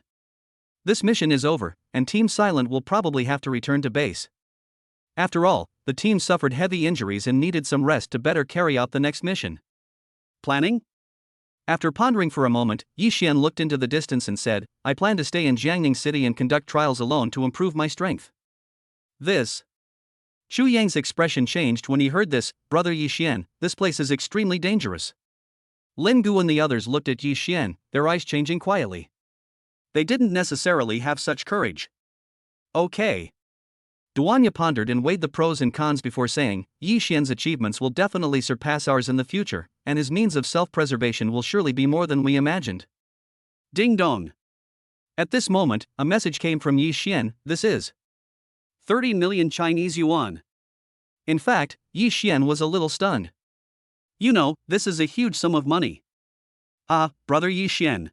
This mission is over, and Team Silent will probably have to return to base. After all, the team suffered heavy injuries and needed some rest to better carry out the next mission. Planning? After pondering for a moment, Yi Xian looked into the distance and said, I plan to stay in Jiangning City and conduct trials alone to improve my strength. Xu Yang's expression changed when he heard this. Brother Yi Xian, this place is extremely dangerous. Lin Gu and the others looked at Yi Xian, their eyes changing quietly. They didn't necessarily have such courage. Okay. Duanya pondered and weighed the pros and cons before saying, Yi Xian's achievements will definitely surpass ours in the future, and his means of self-preservation will surely be more than we imagined. Ding dong. At this moment, a message came from Yi Xian. This is 30 million Chinese yuan. In fact, Yi Xian was a little stunned. You know, this is a huge sum of money. Ah, brother Yi Xian.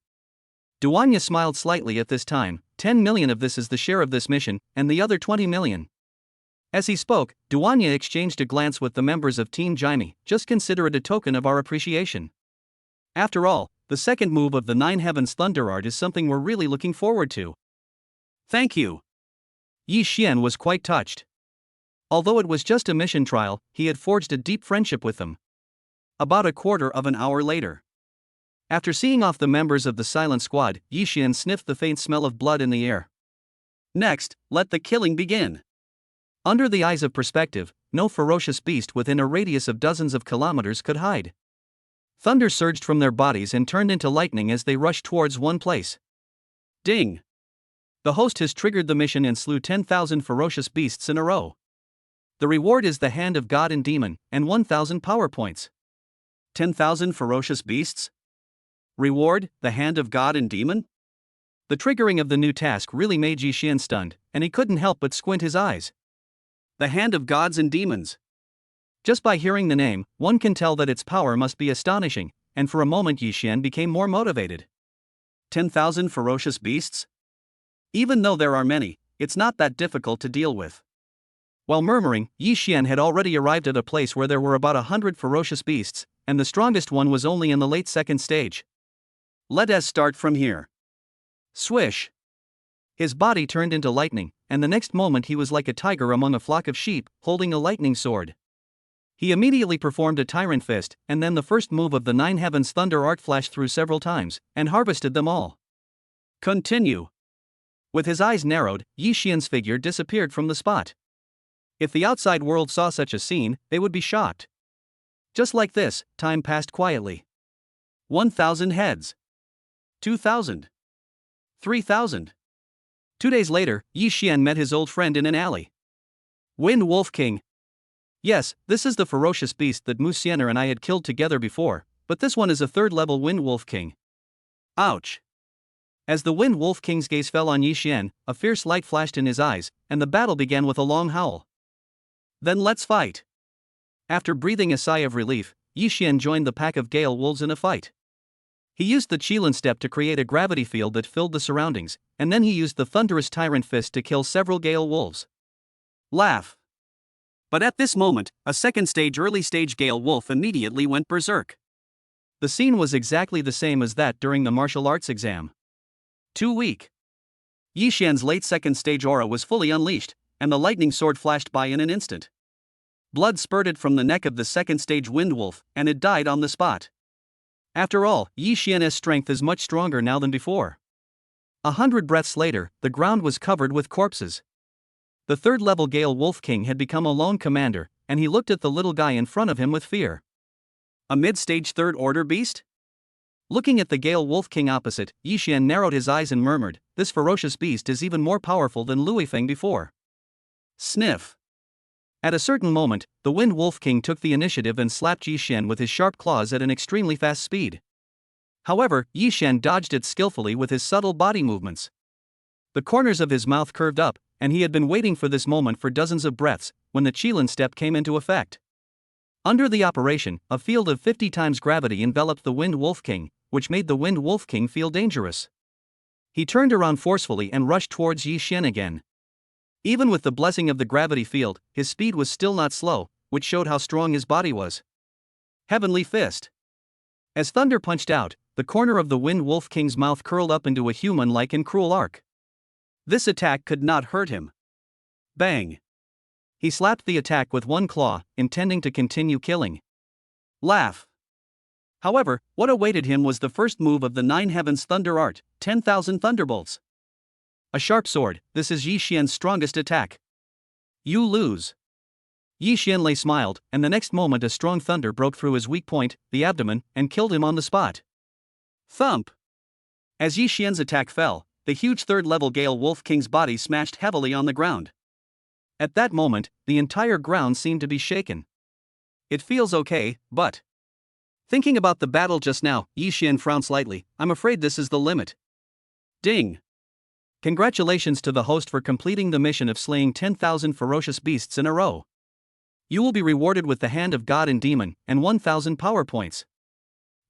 Duanya smiled slightly at this time. 10 million of this is the share of this mission, and the other 20 million. As he spoke, Duanya exchanged a glance with the members of Team Jaime. Just consider it a token of our appreciation. After all, the second move of the Nine Heavens Thunder Art is something we're really looking forward to. Thank you. Yi Xian was quite touched. Although it was just a mission trial, he had forged a deep friendship with them. About a quarter of an hour later. After seeing off the members of the Silent Squad, Yi Xian sniffed the faint smell of blood in the air. Next, let the killing begin. Under the eyes of perspective, no ferocious beast within a radius of dozens of kilometers could hide. Thunder surged from their bodies and turned into lightning as they rushed towards one place. Ding! The host has triggered the mission and slew 10,000 ferocious beasts in a row. The reward is the Hand of God and Demon, and 1,000 power points. 10,000 ferocious beasts? Reward, the Hand of God and Demon? The triggering of the new task really made Yi Xian stunned, and he couldn't help but squint his eyes. The Hand of Gods and Demons. Just by hearing the name, one can tell that its power must be astonishing, and for a moment Yi Xian became more motivated. 10,000 ferocious beasts? Even though there are many, it's not that difficult to deal with. While murmuring, Yi Xian had already arrived at a place where there were about 100 ferocious beasts, and the strongest one was only in the late second stage. Let us start from here. Swish! His body turned into lightning, and the next moment he was like a tiger among a flock of sheep, holding a lightning sword. He immediately performed a tyrant fist, and then the first move of the Nine Heavens Thunder Art flashed through several times, and harvested them all. Continue. With his eyes narrowed, Yi Xian's figure disappeared from the spot. If the outside world saw such a scene, they would be shocked. Just like this, time passed quietly. 1,000 heads. 2,000. 3,000. 2 days later, Yi Xian met his old friend in an alley. Wind Wolf King. Yes, this is the ferocious beast that Musener and I had killed together before, but this one is a third-level Wind Wolf King. Ouch. As the Wind Wolf King's gaze fell on Yi Xian, a fierce light flashed in his eyes, and the battle began with a long howl. Then let's fight. After breathing a sigh of relief, Yi Xian joined the pack of Gale Wolves in a fight. He used the Qilin step to create a gravity field that filled the surroundings, and then he used the thunderous tyrant fist to kill several Gale Wolves. Laugh. But at this moment, a early stage Gale Wolf immediately went berserk. The scene was exactly the same as that during the martial arts exam. Too weak. Yi Xian's late second stage aura was fully unleashed, and the lightning sword flashed by in an instant. Blood spurted from the neck of the second stage Wind Wolf, and it died on the spot. After all, Yi Xian's strength is much stronger now than before. 100 breaths later, the ground was covered with corpses. The third-level Gale Wolf King had become a lone commander, and he looked at the little guy in front of him with fear. A mid-stage third-order beast? Looking at the Gale Wolf King opposite, Yi Xian narrowed his eyes and murmured, "This ferocious beast is even more powerful than Luifeng before." Sniff. At a certain moment, the Wind Wolf King took the initiative and slapped Yi Xian with his sharp claws at an extremely fast speed. However, Yi Xian dodged it skillfully with his subtle body movements. The corners of his mouth curved up, and he had been waiting for this moment for dozens of breaths, when the Qilin step came into effect. Under the operation, a field of 50 times gravity enveloped the Wind Wolf King, which made the Wind Wolf King feel dangerous. He turned around forcefully and rushed towards Yi Xian again. Even with the blessing of the gravity field, his speed was still not slow, which showed how strong his body was. Heavenly Fist. As thunder punched out, the corner of the Wind Wolf King's mouth curled up into a human-like and cruel arc. This attack could not hurt him. Bang. He slapped the attack with one claw, intending to continue killing. Laugh. However, what awaited him was the first move of the Nine Heavens Thunder Art, 10,000 Thunderbolts. A sharp sword, this is Yi Xian's strongest attack. You lose. Yi Xian smiled, and the next moment a strong thunder broke through his weak point, the abdomen, and killed him on the spot. Thump. As Yi Xian's attack fell, the huge third-level Gale Wolf King's body smashed heavily on the ground. At that moment, the entire ground seemed to be shaken. It feels okay, but... Thinking about the battle just now, Yi Xian frowned slightly. I'm afraid this is the limit. Ding. Congratulations to the host for completing the mission of slaying 10,000 ferocious beasts in a row. You will be rewarded with the hand of God and demon, and 1000 power points.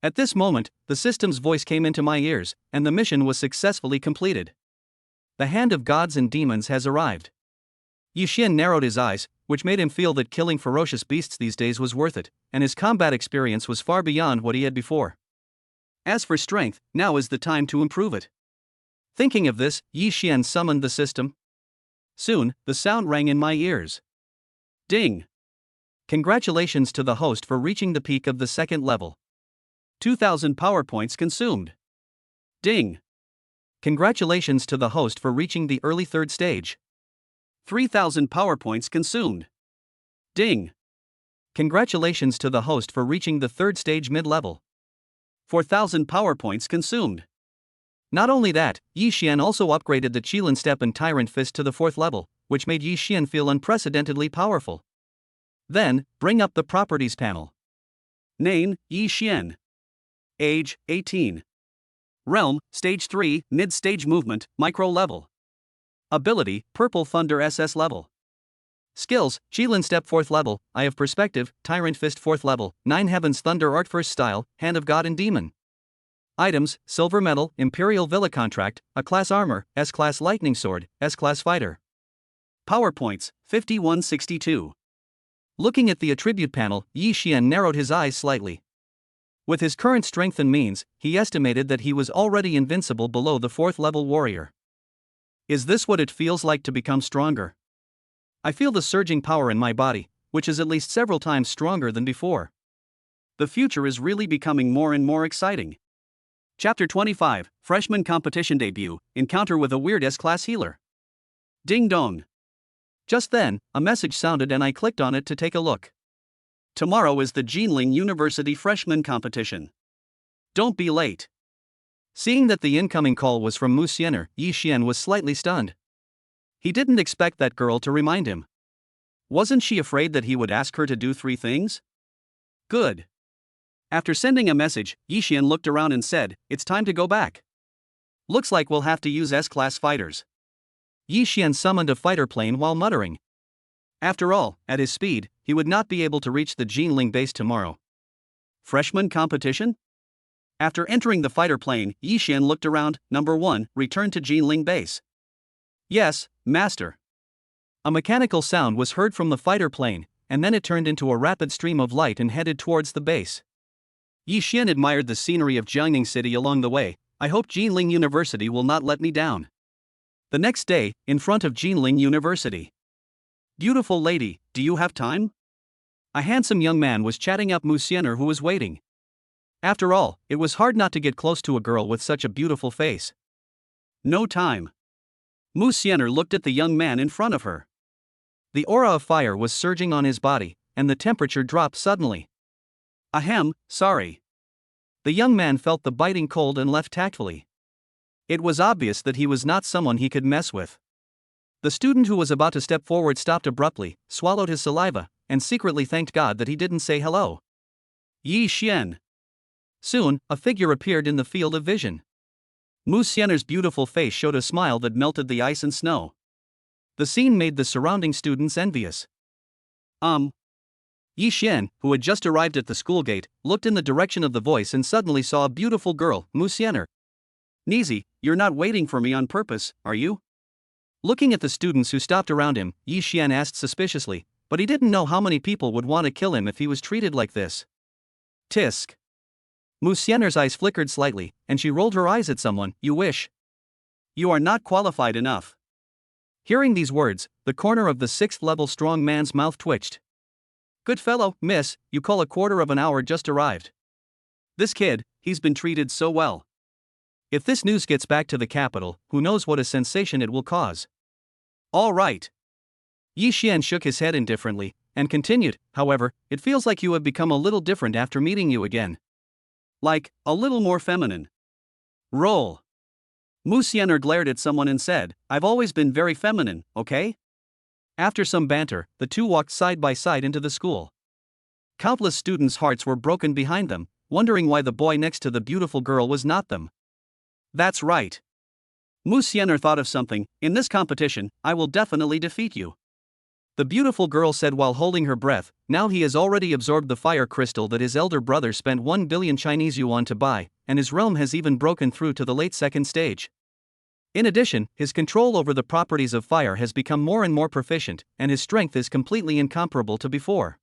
At this moment, the system's voice came into my ears, and the mission was successfully completed. The hand of gods and demons has arrived. Yi Xian narrowed his eyes, which made him feel that killing ferocious beasts these days was worth it, and his combat experience was far beyond what he had before. As for strength, now is the time to improve it. Thinking of this, Yi Xian summoned the system. Soon, the sound rang in my ears. Ding! Congratulations to the host for reaching the peak of the second level. 2000 power points consumed. Ding! Congratulations to the host for reaching the early third stage. 3000 power points consumed. Ding! Congratulations to the host for reaching the third stage mid-level. 4000 power points consumed. Not only that, Yi Xian also upgraded the Qilin Step and Tyrant Fist to the 4th level, which made Yi Xian feel unprecedentedly powerful. Then, bring up the properties panel. Name, Yi Xian. Age, 18. Realm, Stage 3, Mid-Stage Movement, Micro Level. Ability, Purple Thunder SS Level. Skills, Qilin Step 4th Level, Eye of Perspective, Tyrant Fist 4th Level, 9 Heavens Thunder Art First Style, Hand of God and Demon. Items, Silver Medal, Imperial Villa Contract, A-Class Armor, S-Class Lightning Sword, S-Class Fighter. Power Points, 5162. Looking at the attribute panel, Yi Xian narrowed his eyes slightly. With his current strength and means, he estimated that he was already invincible below the 4th level warrior. Is this what it feels like to become stronger? I feel the surging power in my body, which is at least several times stronger than before. The future is really becoming more and more exciting. Chapter 25, Freshman Competition Debut, Encounter with a Weird S-Class Healer. Ding dong. Just then, a message sounded and I clicked on it to take a look. Tomorrow is the Jinling University Freshman Competition. Don't be late. Seeing that the incoming call was from Musener, Yi Xian was slightly stunned. He didn't expect that girl to remind him. Wasn't she afraid that he would ask her to do 3 things? Good. After sending a message, Yi Xian looked around and said, "It's time to go back. Looks like we'll have to use S-Class fighters." Yi Xian summoned a fighter plane while muttering. After all, at his speed, he would not be able to reach the Jinling base tomorrow. Freshman competition? After entering the fighter plane, Yi Xian looked around. Number 1, return to Jinling base. Yes, master. A mechanical sound was heard from the fighter plane, and then it turned into a rapid stream of light and headed towards the base. Yi Xian admired the scenery of Jiangning City along the way. I hope Jinling University will not let me down. The next day, in front of Jinling University. Beautiful lady, do you have time? A handsome young man was chatting up Musener who was waiting. After all, it was hard not to get close to a girl with such a beautiful face. No time. Musener looked at the young man in front of her. The aura of fire was surging on his body, and the temperature dropped suddenly. Ahem, sorry. The young man felt the biting cold and left tactfully. It was obvious that he was not someone he could mess with. The student who was about to step forward stopped abruptly, swallowed his saliva, and secretly thanked God that he didn't say hello. Yi Xian. Soon, a figure appeared in the field of vision. Musener's beautiful face showed a smile that melted the ice and snow. The scene made the surrounding students envious. Yi Xian, who had just arrived at the school gate, looked in the direction of the voice and suddenly saw a beautiful girl, Musener. Nizi, you're not waiting for me on purpose, are you? Looking at the students who stopped around him, Yi Xian asked suspiciously, but he didn't know how many people would want to kill him if he was treated like this. Tisk. Musener's eyes flickered slightly, and she rolled her eyes at someone. You wish. You are not qualified enough. Hearing these words, the corner of the 6th level strong man's mouth twitched. Good fellow, miss, you call a quarter of an hour just arrived. This kid, he's been treated so well. If this news gets back to the capital, who knows what a sensation it will cause. All right. Yi Xian shook his head indifferently, and continued, however, it feels like you have become a little different after meeting you again. Like, a little more feminine. Roll. Musener glared at someone and said, I've always been very feminine, okay? After some banter, the two walked side by side into the school. Countless students' hearts were broken behind them, wondering why the boy next to the beautiful girl was not them. That's right. Musener thought of something. In this competition, I will definitely defeat you. The beautiful girl said while holding her breath. Now he has already absorbed the fire crystal that his elder brother spent 1 billion Chinese yuan to buy, and his realm has even broken through to the late second stage. In addition, his control over the properties of fire has become more and more proficient, and his strength is completely incomparable to before.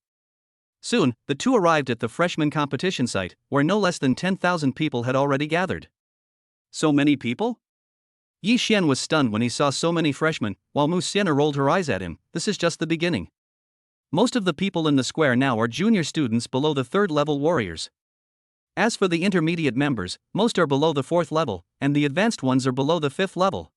Soon, the two arrived at the freshman competition site, where no less than 10,000 people had already gathered. So many people? Yi Xian was stunned when he saw so many freshmen, while Musener rolled her eyes at him. This is just the beginning. Most of the people in the square now are junior students below the 3rd level warriors. As for the intermediate members, most are below the 4th level, and the advanced ones are below the 5th level.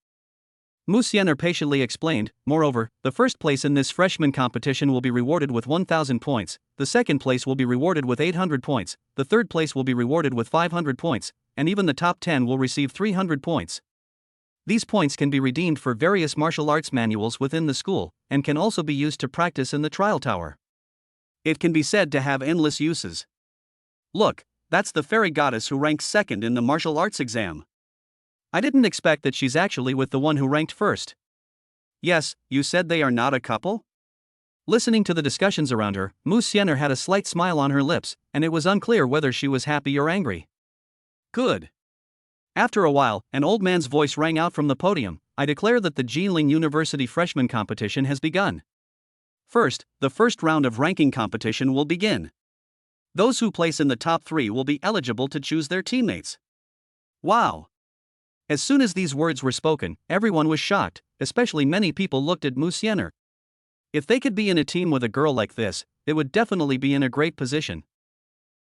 Musener patiently explained. Moreover, the first place in this freshman competition will be rewarded with 1,000 points, the second place will be rewarded with 800 points, the third place will be rewarded with 500 points, and even the top 10 will receive 300 points. These points can be redeemed for various martial arts manuals within the school, and can also be used to practice in the trial tower. It can be said to have endless uses. Look, that's the fairy goddess who ranked second in the martial arts exam. I didn't expect that she's actually with the one who ranked first. Yes, you said they are not a couple? Listening to the discussions around her, Musener had a slight smile on her lips, and it was unclear whether she was happy or angry. Good. After a while, an old man's voice rang out from the podium. I declare that the Jinling University freshman competition has begun. First, the first round of ranking competition will begin. Those who place in the top 3 will be eligible to choose their teammates. Wow! As soon as these words were spoken, everyone was shocked, especially many people looked at Musener. If they could be in a team with a girl like this, it would definitely be in a great position.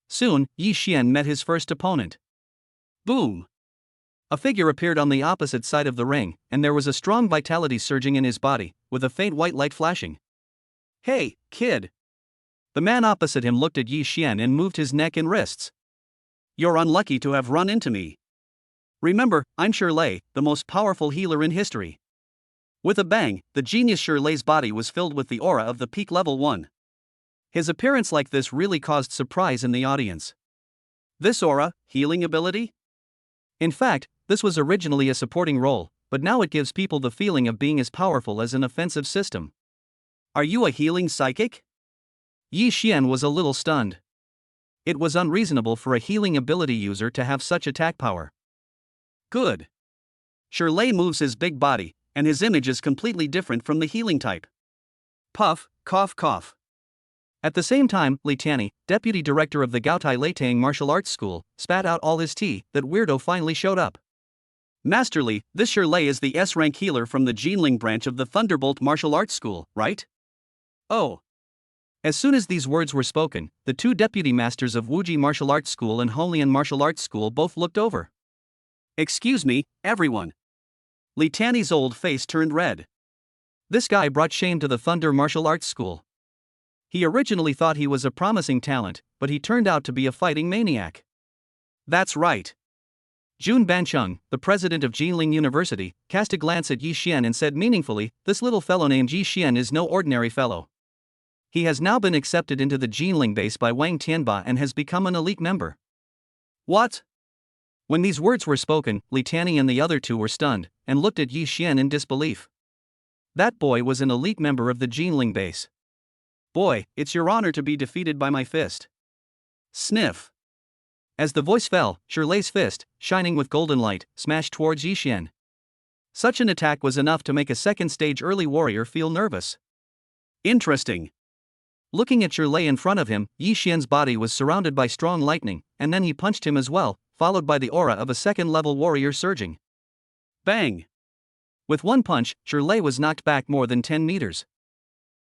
Soon, Yi Xian met his first opponent. Boom! A figure appeared on the opposite side of the ring, and there was a strong vitality surging in his body, with a faint white light flashing. Hey, kid! The man opposite him looked at Yi Xian and moved his neck and wrists. You're unlucky to have run into me. Remember, I'm Shirley, the most powerful healer in history. With a bang, the genius Shirley's body was filled with the aura of the peak level 1. His appearance like this really caused surprise in the audience. This aura, healing ability? In fact, this was originally a supporting role, but now it gives people the feeling of being as powerful as an offensive system. Are you a healing psychic? Yi Xian was a little stunned. It was unreasonable for a healing ability user to have such attack power. Good. Shirley moves his big body, and his image is completely different from the healing type. Puff, cough, cough. At the same time, Li Tianyi, deputy director of the Gaotai Leitang Martial Arts School, spat out all his tea. That weirdo finally showed up. Masterly, this Shirley is the S-rank healer from the Jinling branch of the Thunderbolt Martial Arts School, right? Oh. As soon as these words were spoken, the two deputy masters of Wuji Martial Arts School and Honglian Martial Arts School both looked over. Excuse me, everyone. Li Tianyi's old face turned red. This guy brought shame to the Thunder Martial Arts School. He originally thought he was a promising talent, but he turned out to be a fighting maniac. That's right. Jun Bancheng, the president of Jinling University, cast a glance at Yi Xian and said meaningfully, "This little fellow named Yi Xian is no ordinary fellow. He has now been accepted into the Jinling base by Wang Tianba and has become an elite member." What? When these words were spoken, Li Tianyi and the other two were stunned, and looked at Yi Xian in disbelief. That boy was an elite member of the Jinling base. Boy, it's your honor to be defeated by my fist. Sniff. As the voice fell, Shirley's fist, shining with golden light, smashed towards Yi Xian. Such an attack was enough to make a second-stage early warrior feel nervous. Interesting. Looking at Shirley in front of him, Yi Xian's body was surrounded by strong lightning, and then he punched him as well, followed by the aura of a second-level warrior surging. Bang! With one punch, Shirley was knocked back more than 10 meters.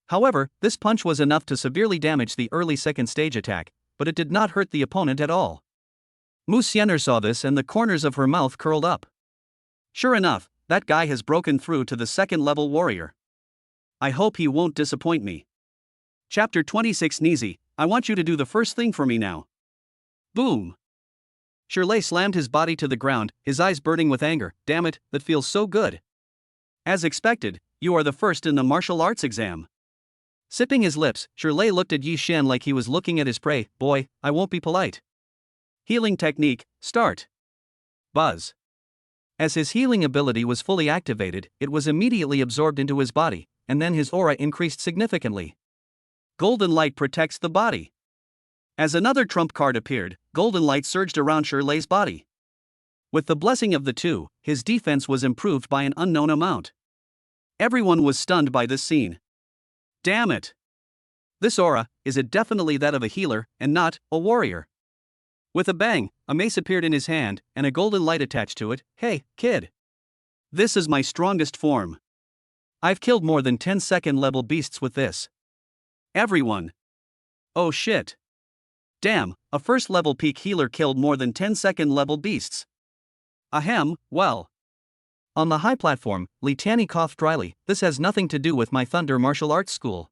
However, this punch was enough to severely damage the early second-stage attack, but it did not hurt the opponent at all. Musener saw this and the corners of her mouth curled up. Sure enough, that guy has broken through to the second-level warrior. I hope he won't disappoint me. Chapter 26 Nizi, I want you to do the first thing for me now. Boom! Shirley slammed his body to the ground, his eyes burning with anger. Damn it, that feels so good. As expected, you are the first in the martial arts exam. Sipping his lips, Shirley looked at Yi Xian like he was looking at his prey. Boy, I won't be polite. Healing technique, start. Buzz. As his healing ability was fully activated, it was immediately absorbed into his body, and then his aura increased significantly. Golden light protects the body. As another trump card appeared, golden light surged around Shirley's body. With the blessing of the two, his defense was improved by an unknown amount. Everyone was stunned by this scene. Damn it! This aura, is it definitely that of a healer, and not a warrior? With a bang, a mace appeared in his hand, and a golden light attached to it. Hey, kid! This is my strongest form. I've killed more than 10 second-level beasts with this. Everyone! Oh shit! Damn, a first-level peak healer killed more than 10 second-level beasts. Ahem, well. On the high platform, Li Tianyi coughed dryly. This has nothing to do with my Thunder martial arts school.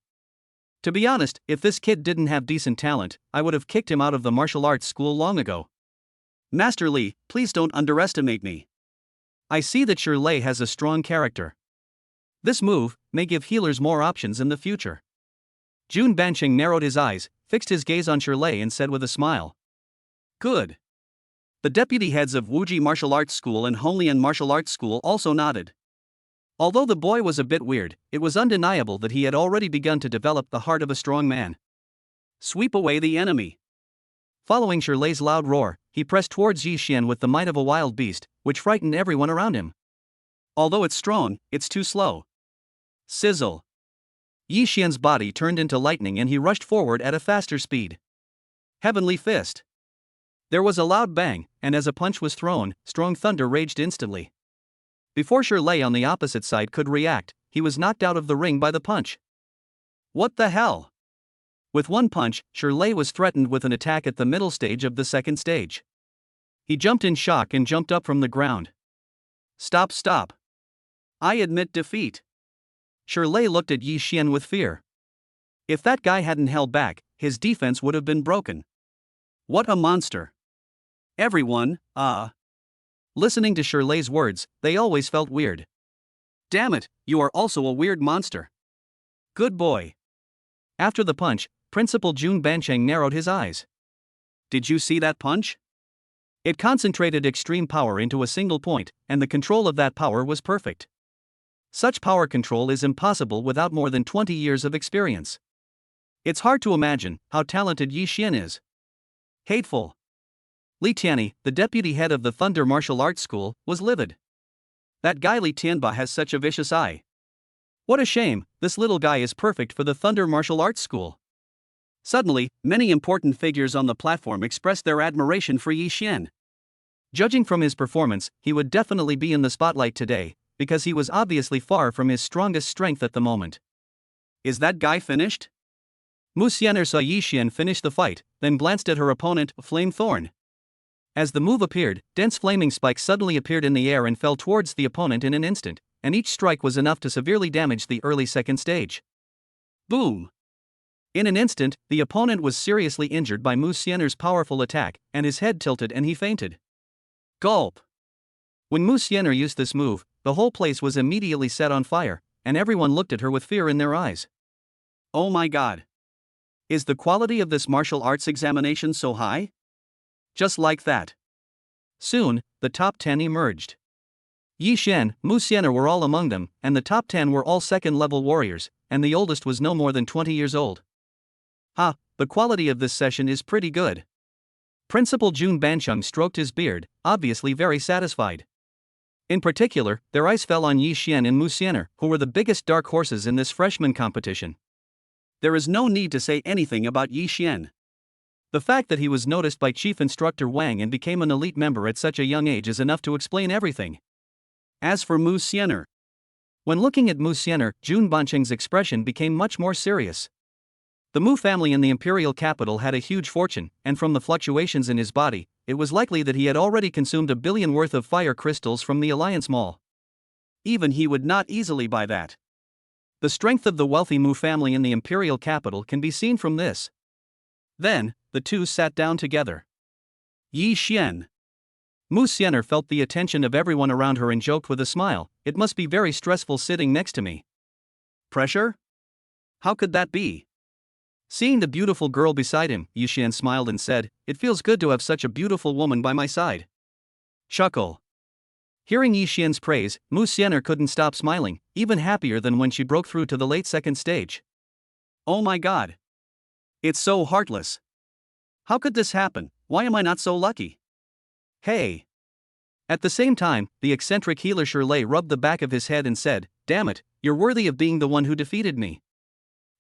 To be honest, if this kid didn't have decent talent, I would have kicked him out of the martial arts school long ago. Master Li, please don't underestimate me. I see that Shirley has a strong character. This move may give healers more options in the future. Jun Banqing narrowed his eyes, fixed his gaze on Shirley and said with a smile. Good. The deputy heads of Wuji Martial Arts School and Honglian Martial Arts School also nodded. Although the boy was a bit weird, it was undeniable that he had already begun to develop the heart of a strong man. Sweep away the enemy. Following Shirley's loud roar, he pressed towards Yi Xian with the might of a wild beast, which frightened everyone around him. Although it's strong, it's too slow. Sizzle. Yi Xian's body turned into lightning and he rushed forward at a faster speed. Heavenly Fist. There was a loud bang, and as a punch was thrown, strong thunder raged instantly. Before Shirley on the opposite side could react, he was knocked out of the ring by the punch. What the hell? With one punch, Shirley was threatened with an attack at the middle stage of the second stage. He jumped in shock and jumped up from the ground. Stop. I admit defeat. Shirley looked at Yi Xian with fear. If that guy hadn't held back, his defense would have been broken. What a monster. Everyone, Listening to Shirley's words, they always felt weird. Damn it, you are also a weird monster. Good boy. After the punch, Principal Jun Banqing narrowed his eyes. Did you see that punch? It concentrated extreme power into a single point, and the control of that power was perfect. Such power control is impossible without more than 20 years of experience. It's hard to imagine how talented Yi Xian is. Hateful. Li Tianyi, the deputy head of the Thunder Martial Arts School, was livid. That guy Li Tianba has such a vicious eye. What a shame, this little guy is perfect for the Thunder Martial Arts School. Suddenly, many important figures on the platform expressed their admiration for Yi Xian. Judging from his performance, he would definitely be in the spotlight today, because he was obviously far from his strongest strength at the moment. Is that guy finished? Musener saw Yi Xian finish the fight, then glanced at her opponent, Flame Thorn. As the move appeared, dense flaming spikes suddenly appeared in the air and fell towards the opponent in an instant, and each strike was enough to severely damage the early second stage. Boom! In an instant, the opponent was seriously injured by Musener's powerful attack, and his head tilted and he fainted. Gulp! When Musener used this move, the whole place was immediately set on fire, and everyone looked at her with fear in their eyes. Oh my god! Is the quality of this martial arts examination so high? Just like that. Soon, the top 10 emerged. Yi Xian, Musener were all among them, and the top 10 were all second-level warriors, and the oldest was no more than 20 years old. The quality of this session is pretty good. Principal Jun Banqing stroked his beard, obviously very satisfied. In particular, their eyes fell on Yi Xian and Musener, who were the biggest dark horses in this freshman competition. There is no need to say anything about Yi Xian. The fact that he was noticed by Chief Instructor Wang and became an elite member at such a young age is enough to explain everything. As for Musener, when looking at Musener, Jun Banqing's expression became much more serious. The Mu family in the imperial capital had a huge fortune, and from the fluctuations in his body, it was likely that he had already consumed $1 billion worth of fire crystals from the Alliance Mall. Even he would not easily buy that. The strength of the wealthy Mu family in the imperial capital can be seen from this. Then, the two sat down together. Yi Xian. Musener felt the attention of everyone around her and joked with a smile, "It must be very stressful sitting next to me." Pressure? How could that be? Seeing the beautiful girl beside him, Yi Xian smiled and said, "It feels good to have such a beautiful woman by my side." Chuckle. Hearing Yi Xian's praise, Musener couldn't stop smiling, even happier than when she broke through to the late second stage. Oh my god. It's so heartless. How could this happen? Why am I not so lucky? Hey! At the same time, the eccentric healer Shirley rubbed the back of his head and said, "Damn it, you're worthy of being the one who defeated me.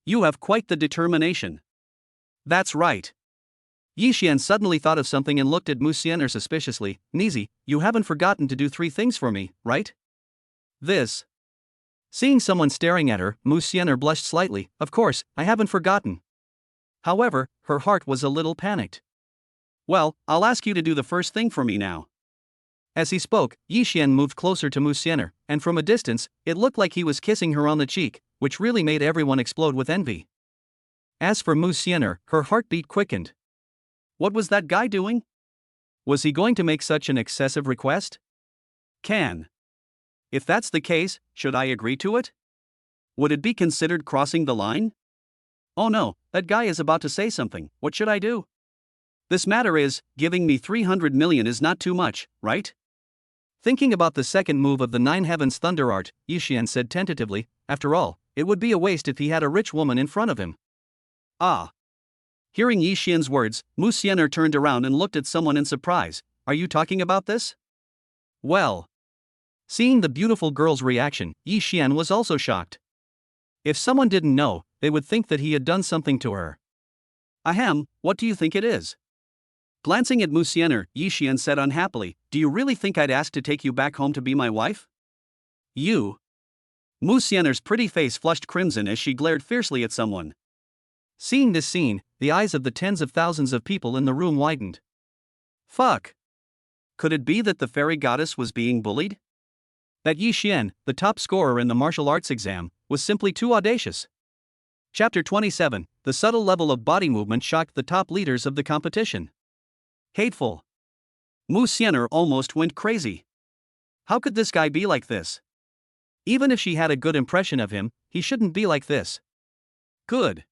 You have quite the determination." That's right. Yi Xian suddenly thought of something and looked at Musener suspiciously. "Nizi, you haven't forgotten to do 3 things for me, right?" This. Seeing someone staring at her, Musener blushed slightly. "Of course, I haven't forgotten." However, her heart was a little panicked. Well, I'll ask you to do the first thing for me now. As he spoke, Yi Xian moved closer to Musener, and from a distance, it looked like he was kissing her on the cheek, which really made everyone explode with envy. As for Musener, her heartbeat quickened. What was that guy doing? Was he going to make such an excessive request? If that's the case, should I agree to it? Would it be considered crossing the line? Oh no, that guy is about to say something. What should I do? This matter is, giving me 300 million is not too much, right? Thinking about the second move of the Nine Heavens Thunder Art, Yi Xian said tentatively, "After all, it would be a waste if he had a rich woman in front of him." Ah. Hearing Yi Xian's words, Musener turned around and looked at someone in surprise. Are you talking about this? Well. Seeing the beautiful girl's reaction, Yi Xian was also shocked. If someone didn't know, they would think that he had done something to her. Ahem, what do you think it is? Glancing at Musener, Yi Xian said unhappily, "Do you really think I'd ask to take you back home to be my wife?" You. Musener's pretty face flushed crimson as she glared fiercely at someone. Seeing this scene, the eyes of the tens of thousands of people in the room widened. Fuck. Could it be that the fairy goddess was being bullied? That Yi Xian, the top scorer in the martial arts exam, was simply too audacious. Chapter 27, the subtle level of body movement shocked the top leaders of the competition. Hateful. Musener almost went crazy. How could this guy be like this? Even if she had a good impression of him, he shouldn't be like this. Good.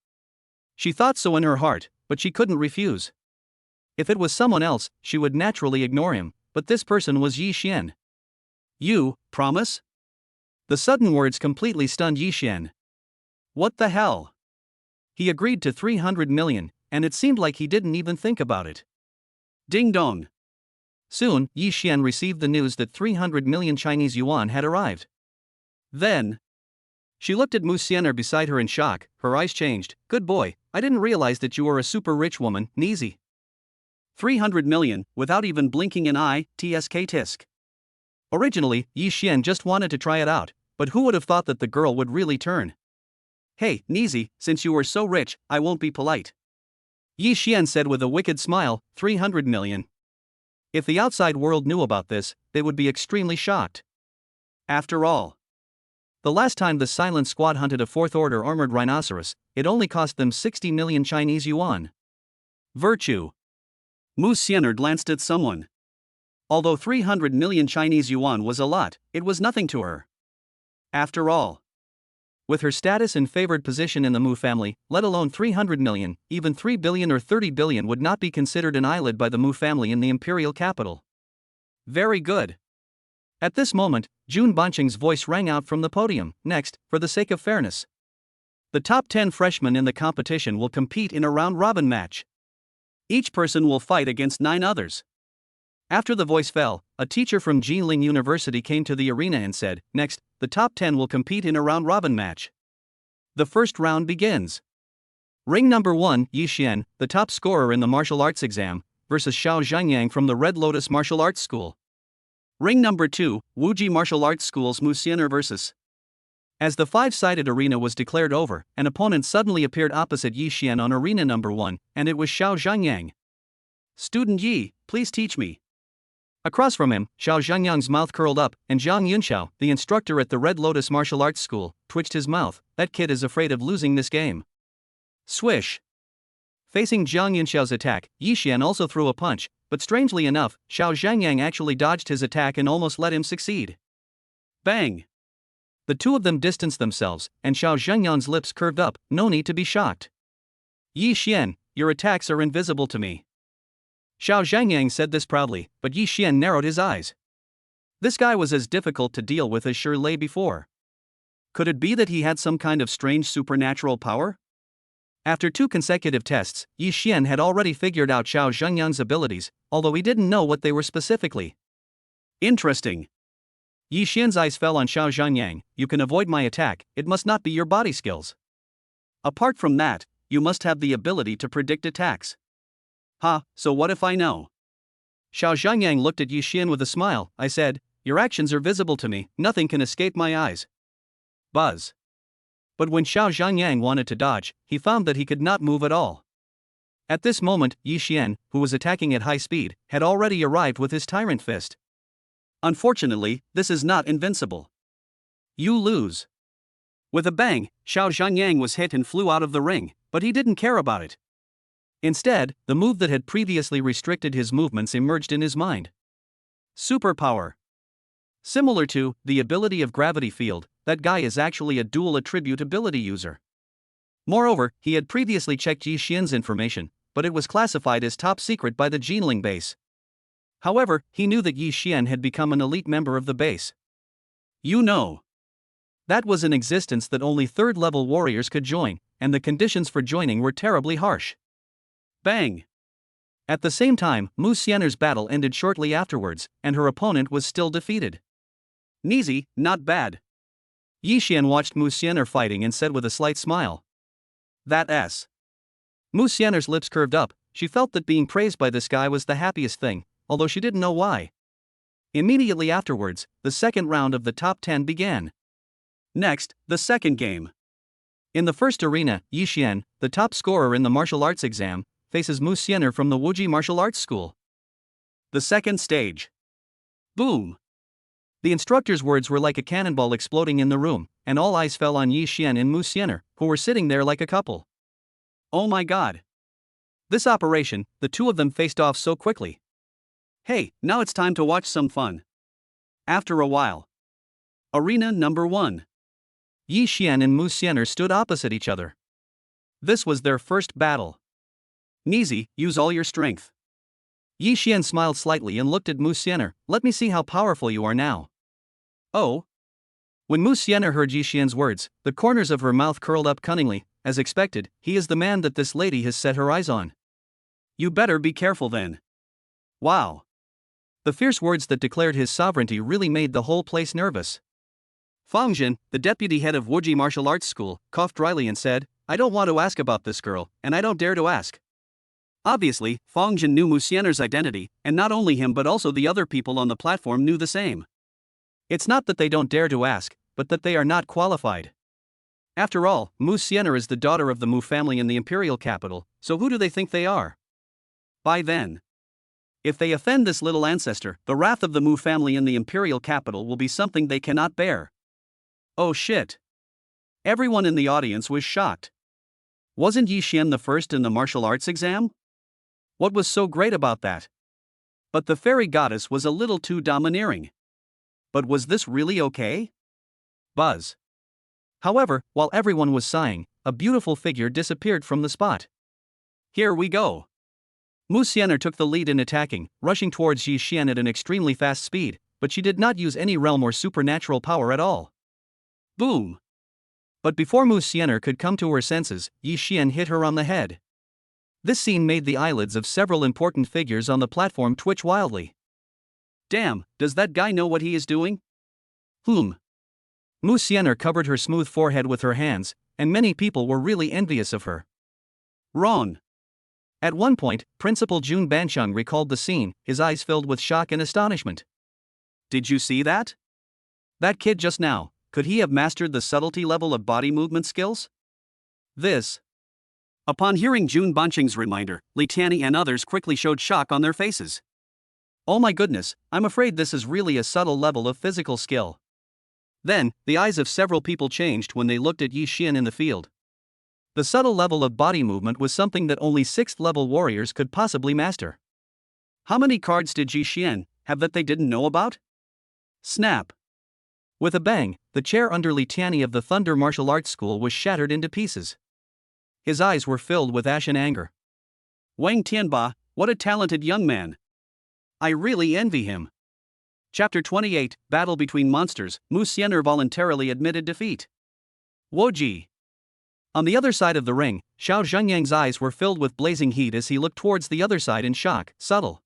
She thought so in her heart, but she couldn't refuse. If it was someone else, she would naturally ignore him, but this person was Yi Xian. You promise? The sudden words completely stunned Yi Xian. What the hell? He agreed to 300 million, and it seemed like he didn't even think about it. Ding dong. Soon, Yi Xian received the news that 300 million Chinese yuan had arrived. Then, she looked at Musener beside her in shock, her eyes changed. "Good boy, I didn't realize that you were a super rich woman, Nizi." 300 million, without even blinking an eye, tsk tisk. Originally, Yi Xian just wanted to try it out, but who would have thought that the girl would really turn? "Hey, Nizi, since you are so rich, I won't be polite," Yi Xian said with a wicked smile. 300 million. If the outside world knew about this, they would be extremely shocked. After all, the last time the Silent Squad hunted a fourth-order armored rhinoceros, it only cost them 60 million Chinese yuan. Virtue. Musener glanced at someone. Although 300 million Chinese yuan was a lot, it was nothing to her. After all, with her status and favored position in the Mu family, let alone 300 million, even 3 billion or 30 billion would not be considered an eyelid by the Mu family in the imperial capital. Very good. At this moment, Jun Banqing's voice rang out from the podium. "Next, for the sake of fairness, the top 10 freshmen in the competition will compete in a round-robin match. Each person will fight against 9 others." After the voice fell, a teacher from Jilin University came to the arena and said, "Next, the top 10 will compete in a round-robin match. The first round begins. Ring number 1, Yi Xian, the top scorer in the martial arts exam, versus Xiao Zhangyang from the Red Lotus Martial Arts School. Ring number 2, Wuji Martial Arts School's Musener vs." As the 5-sided arena was declared over, an opponent suddenly appeared opposite Yi Xian on arena number 1, and it was Xiao Zhangyang. "Student Yi, please teach me." Across from him, Xiao Zhangyang's mouth curled up, and Zhang Yunxiao, the instructor at the Red Lotus Martial Arts School, twitched his mouth. That kid is afraid of losing this game. Swish. Facing Zhang Yunxiao's attack, Yi Xian also threw a punch, but strangely enough, Xiao Zhangyang actually dodged his attack and almost let him succeed. Bang! The two of them distanced themselves, and Xiao Zhangyang's lips curved up. "No need to be shocked. Yi Xian, your attacks are invisible to me." Xiao Zhangyang said this proudly, but Yi Xian narrowed his eyes. This guy was as difficult to deal with as sure lay before. Could it be that he had some kind of strange supernatural power? After 2 consecutive tests, Yi Xian had already figured out Xiao Zhengyang's abilities, although he didn't know what they were specifically. Interesting. Yi Xian's eyes fell on Xiao Zhengyang. You can avoid my attack, it must not be your body skills. Apart from that, you must have the ability to predict attacks. Ha, so what if I know? Xiao Zhengyang looked at Yi Xian with a smile. I said, your actions are visible to me, nothing can escape my eyes. Buzz. But when Xiao Zhengyang wanted to dodge, he found that he could not move at all. At this moment, Yi Xian, who was attacking at high speed, had already arrived with his tyrant fist. Unfortunately, this is not invincible. You lose. With a bang, Xiao Zhengyang was hit and flew out of the ring, but he didn't care about it. Instead, the move that had previously restricted his movements emerged in his mind. Superpower. Similar to the ability of gravity field, that guy is actually a dual attribute ability user. Moreover, he had previously checked Yi Xian's information, but it was classified as top secret by the Jinling base. However, he knew that Yi Xian had become an elite member of the base. You know. That was an existence that only third-level warriors could join, and the conditions for joining were terribly harsh. Bang! At the same time, Musener's battle ended shortly afterwards, and her opponent was still defeated. Neasy, not bad. Yi Xian watched Musener fighting and said with a slight smile. That's. Musener's lips curved up. She felt that being praised by this guy was the happiest thing, although she didn't know why. Immediately afterwards, the second round of the top 10 began. Next, the second game. In the first arena, Yi Xian, the top scorer in the martial arts exam, faces Musener from the Wuji Martial Arts School. The second stage. Boom! The instructor's words were like a cannonball exploding in the room, and all eyes fell on Yi Xian and Musener, who were sitting there like a couple. Oh my god! This operation, the two of them faced off so quickly. Hey, now it's time to watch some fun. After a while. Arena number 1. Yi Xian and Musener stood opposite each other. This was their first battle. Neasy, use all your strength. Yi Xian smiled slightly and looked at Musener. Let me see how powerful you are now. Oh. When Musener heard Yi Xian's words, the corners of her mouth curled up cunningly. As expected, he is the man that this lady has set her eyes on. You better be careful then. Wow. The fierce words that declared his sovereignty really made the whole place nervous. Fang Jin, the deputy head of Wuji Martial Arts School, coughed dryly and said, I don't want to ask about this girl, and I don't dare to ask. Obviously, Fang Jin knew Musener's identity, and not only him but also the other people on the platform knew the same. It's not that they don't dare to ask, but that they are not qualified. After all, Musener is the daughter of the Mu family in the imperial capital, so who do they think they are? By then. If they offend this little ancestor, the wrath of the Mu family in the imperial capital will be something they cannot bear. Oh shit. Everyone in the audience was shocked. Wasn't Yi Xian the first in the martial arts exam? What was so great about that? But the fairy goddess was a little too domineering. But was this really okay? Buzz. However, while everyone was sighing, a beautiful figure disappeared from the spot. Here we go. Musener took the lead in attacking, rushing towards Yi Xian at an extremely fast speed, but she did not use any realm or supernatural power at all. Boom! But before Musener could come to her senses, Yi Xian hit her on the head. This scene made the eyelids of several important figures on the platform twitch wildly. Damn, does that guy know what he is doing? Musener covered her smooth forehead with her hands, and many people were really envious of her. Wrong. At one point, Principal Jun Bancheng recalled the scene, his eyes filled with shock and astonishment. Did you see that? That kid just now, could he have mastered the subtlety level of body movement skills? This. Upon hearing Jun Bancheng's reminder, Li Tianyi and others quickly showed shock on their faces. Oh my goodness, I'm afraid this is really a subtle level of physical skill. Then, the eyes of several people changed when they looked at Yi Xian in the field. The subtle level of body movement was something that only 6th-level warriors could possibly master. How many cards did Yi Xian have that they didn't know about? Snap. With a bang, the chair under Li Tianyi of the Thunder Martial Arts School was shattered into pieces. His eyes were filled with ashen anger. Wang Tianba, what a talented young man. I really envy him. Chapter 28, Battle Between Monsters, Musener voluntarily admitted defeat. Woji. On the other side of the ring, Xiao Zhengyang's eyes were filled with blazing heat as he looked towards the other side in shock. Subtle.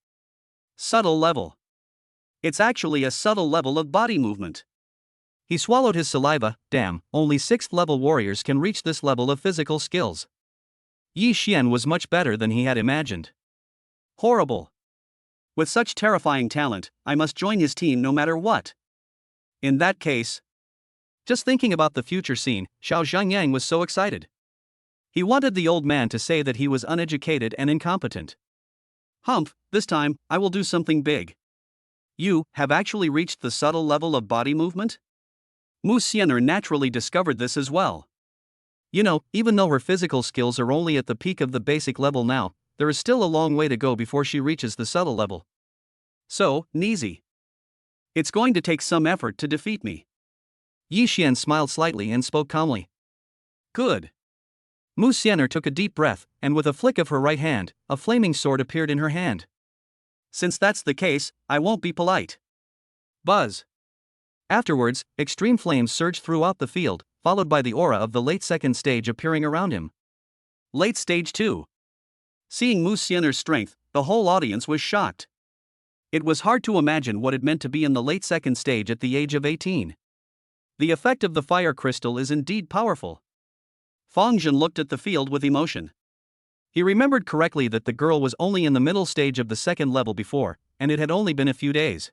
Subtle level. It's actually a subtle level of body movement. He swallowed his saliva. Damn, only 6th level warriors can reach this level of physical skills. Yi Xian was much better than he had imagined. Horrible. With such terrifying talent, I must join his team no matter what. In that case. Just thinking about the future scene, Xiao Zhengyang was so excited. He wanted the old man to say that he was uneducated and incompetent. Humph, this time, I will do something big. You have actually reached the subtle level of body movement? Musener naturally discovered this as well. You know, even though her physical skills are only at the peak of the basic level now, there is still a long way to go before she reaches the subtle level. So, Nizi. It's going to take some effort to defeat me. Yi Xian smiled slightly and spoke calmly. Good. Musener took a deep breath, and with a flick of her right hand, a flaming sword appeared in her hand. Since that's the case, I won't be polite. Buzz. Afterwards, extreme flames surged throughout the field, followed by the aura of the late second stage appearing around him. Late stage 2. Seeing Musener's strength, the whole audience was shocked. It was hard to imagine what it meant to be in the late second stage at the age of 18. The effect of the fire crystal is indeed powerful. Fangzhen looked at the field with emotion. He remembered correctly that the girl was only in the middle stage of the second level before, and it had only been a few days.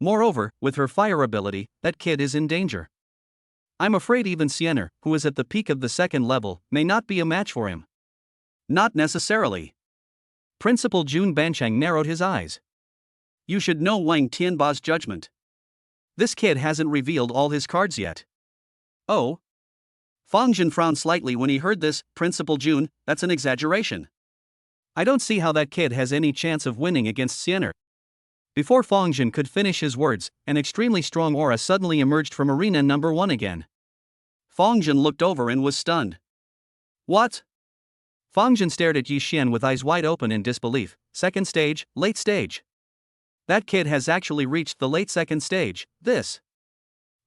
Moreover, with her fire ability, that kid is in danger. I'm afraid even Musener, who is at the peak of the second level, may not be a match for him. Not necessarily. Principal Jun Bancheng narrowed his eyes. You should know Wang Tianba's judgment. This kid hasn't revealed all his cards yet. Oh? Fangzhen frowned slightly when he heard this. Principal Jun, that's an exaggeration. I don't see how that kid has any chance of winning against Musener. Before Fangzhen could finish his words, an extremely strong aura suddenly emerged from arena number 1 again. Fangzhen looked over and was stunned. What? Fangzhen stared at Yi Xian with eyes wide open in disbelief. Second stage, late stage. That kid has actually reached the late second stage. This.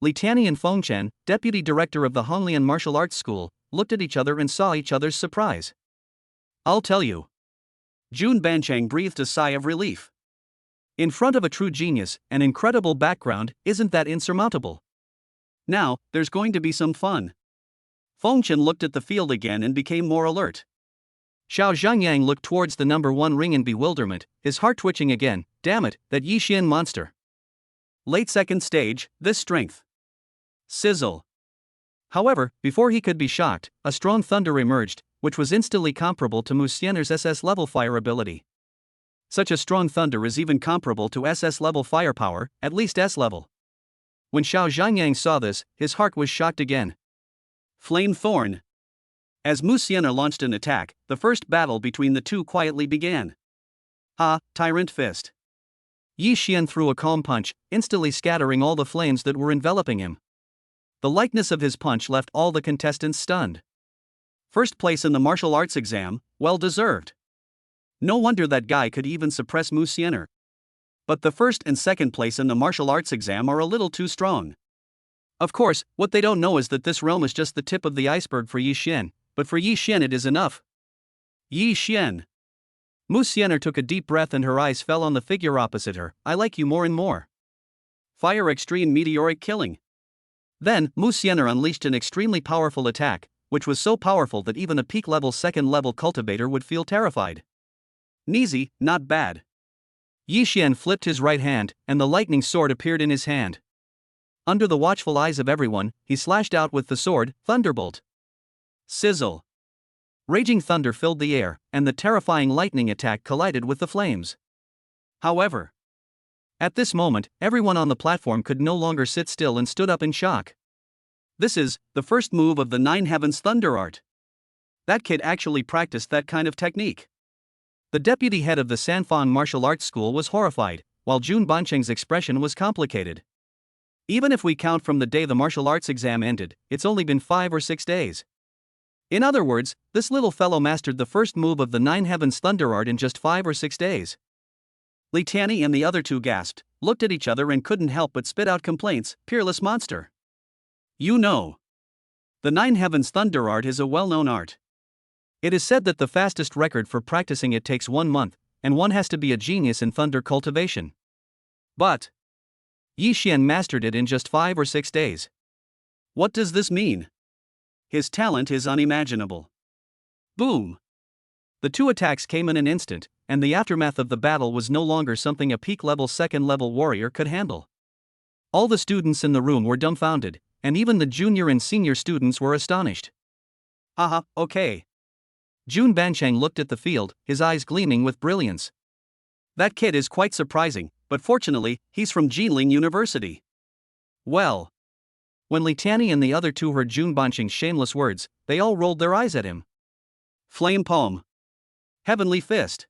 Li Tianyi and Feng Chen, deputy director of the Honglian Martial Arts School, looked at each other and saw each other's surprise. I'll tell you. Jun Bancheng breathed a sigh of relief. In front of a true genius, an incredible background, isn't that insurmountable? Now, there's going to be some fun. Feng Chen looked at the field again and became more alert. Xiao Zhengyang looked towards the number 1 ring in bewilderment, his heart twitching again. Damn it, that Yi Xian monster. Late second stage, this strength. Sizzle. However, before he could be shocked, a strong thunder emerged, which was instantly comparable to Musener's SS level fire ability. Such a strong thunder is even comparable to SS level firepower, at least S level. When Xiao Zhengyang saw this, his heart was shocked again. Flame Thorn. As Musener launched an attack, the first battle between the two quietly began. Tyrant Fist. Yi Xian threw a calm punch, instantly scattering all the flames that were enveloping him. The likeness of his punch left all the contestants stunned. First place in the martial arts exam, well deserved. No wonder that guy could even suppress Musener. But the first and second place in the martial arts exam are a little too strong. Of course, what they don't know is that this realm is just the tip of the iceberg for Yi Xian, but for Yi Xian it is enough. Yi Xian. Musener took a deep breath and her eyes fell on the figure opposite her. I like you more and more. Fire extreme meteoric killing. Then, Musener unleashed an extremely powerful attack, which was so powerful that even a peak-level second-level cultivator would feel terrified. Nizi, not bad. Yi Xian flipped his right hand, and the lightning sword appeared in his hand. Under the watchful eyes of everyone, he slashed out with the sword, Thunderbolt. Sizzle. Raging thunder filled the air, and the terrifying lightning attack collided with the flames. However, at this moment, everyone on the platform could no longer sit still and stood up in shock. This is the first move of the Nine Heavens Thunder Art. That kid actually practiced that kind of technique. The deputy head of the Sanfang Martial Arts School was horrified, while Jun Bancheng's expression was complicated. Even if we count from the day the martial arts exam ended, it's only been 5 or 6 days. In other words, this little fellow mastered the first move of the Nine Heavens Thunder Art in just 5 or 6 days. Li Tianyi and the other two gasped, looked at each other and couldn't help but spit out complaints. Peerless monster. You know. The Nine Heavens Thunder art is a well-known art. It is said that the fastest record for practicing it takes 1 month, and one has to be a genius in thunder cultivation. But Yi Xian mastered it in just 5 or 6 days. What does this mean? His talent is unimaginable. Boom! The two attacks came in an instant, and the aftermath of the battle was no longer something a peak-level second-level warrior could handle. All the students in the room were dumbfounded, and even the junior and senior students were astonished. Okay. Jun Bancheng looked at the field, his eyes gleaming with brilliance. That kid is quite surprising, but fortunately, he's from Jilin University. Well. When Li Tianyi and the other two heard Jun Bancheng's shameless words, they all rolled their eyes at him. Flame palm. Heavenly fist.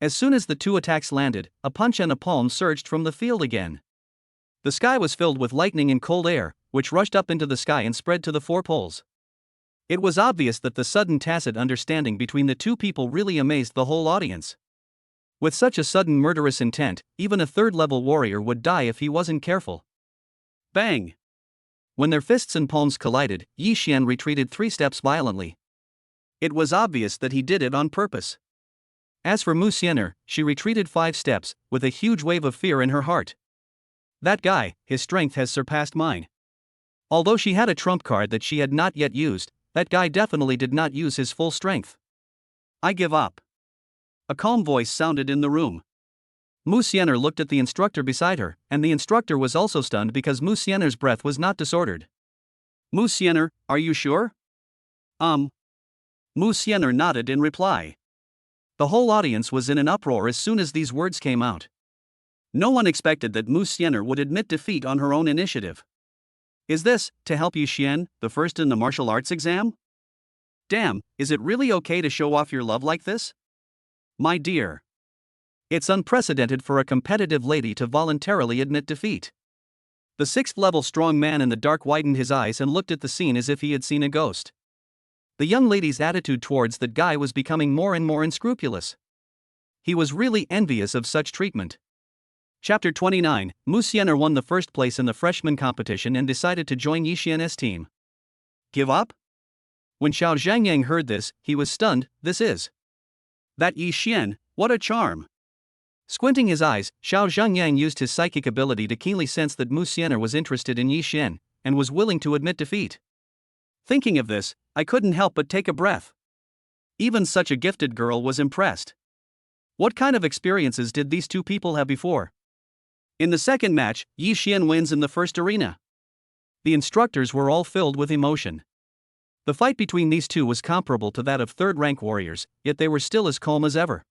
As soon as the two attacks landed, a punch and a palm surged from the field again. The sky was filled with lightning and cold air, which rushed up into the sky and spread to the 4 poles. It was obvious that the sudden tacit understanding between the two people really amazed the whole audience. With such a sudden murderous intent, even a third-level warrior would die if he wasn't careful. Bang! When their fists and palms collided, Yi Xian retreated 3 steps violently. It was obvious that he did it on purpose. As for Musener, she retreated 5 steps, with a huge wave of fear in her heart. That guy, his strength has surpassed mine. Although she had a trump card that she had not yet used, that guy definitely did not use his full strength. I give up. A calm voice sounded in the room. Musener looked at the instructor beside her, and the instructor was also stunned because Musener's breath was not disordered. Musener, are you sure? Musener nodded in reply. The whole audience was in an uproar as soon as these words came out. No one expected that Musener would admit defeat on her own initiative. Is this, to help Yi Xian, the first in the martial arts exam? Damn, is it really okay to show off your love like this? My dear. It's unprecedented for a competitive lady to voluntarily admit defeat. The 6th-level strong man in the dark widened his eyes and looked at the scene as if he had seen a ghost. The young lady's attitude towards that guy was becoming more and more unscrupulous. He was really envious of such treatment. Chapter 29, Musener won the first place in the freshman competition and decided to join Yi Xian's team. Give up? When Xiao Zhangyang heard this, he was stunned. This is that Yi Xian, what a charm! Squinting his eyes, Xiao Zhangyang used his psychic ability to keenly sense that Musener was interested in Yi Xian, and was willing to admit defeat. Thinking of this, I couldn't help but take a breath. Even such a gifted girl was impressed. What kind of experiences did these two people have before? In the second match, Yi Xian wins in the first arena. The instructors were all filled with emotion. The fight between these two was comparable to that of third-rank warriors, yet they were still as calm as ever.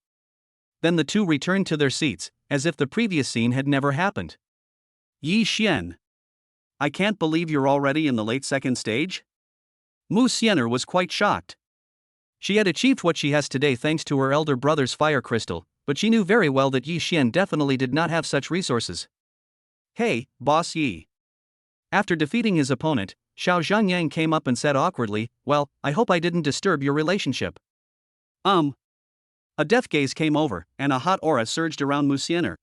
Then the two returned to their seats, as if the previous scene had never happened. Yi Xian. I can't believe you're already in the late second stage? Musener was quite shocked. She had achieved what she has today thanks to her elder brother's fire crystal, but she knew very well that Yi Xian definitely did not have such resources. Hey, Boss Yi. After defeating his opponent, Xiao Zhangyang came up and said awkwardly, well, I hope I didn't disturb your relationship. A death gaze came over, and a hot aura surged around Musener.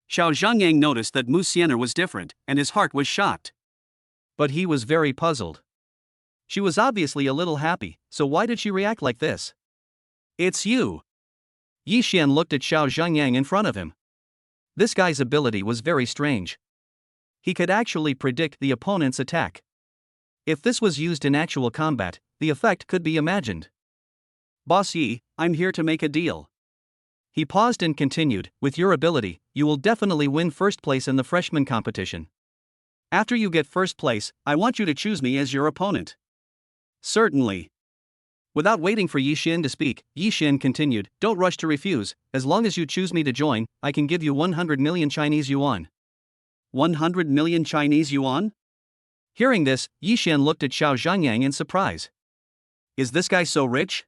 Xiao Zhangyang noticed that Musener was different, and his heart was shocked. But he was very puzzled. She was obviously a little happy, so why did she react like this? It's you. Yi Xian looked at Xiao Zhangyang in front of him. This guy's ability was very strange. He could actually predict the opponent's attack. If this was used in actual combat, the effect could be imagined. Boss Yi, I'm here to make a deal. He paused and continued, with your ability, you will definitely win first place in the freshman competition. After you get first place, I want you to choose me as your opponent. Certainly. Without waiting for Yi Xian to speak, Yi Xian continued, don't rush to refuse, as long as you choose me to join, I can give you 100 million Chinese yuan. 100 million Chinese yuan? Hearing this, Yi Xian looked at Xiao Zhangyang in surprise. Is this guy so rich?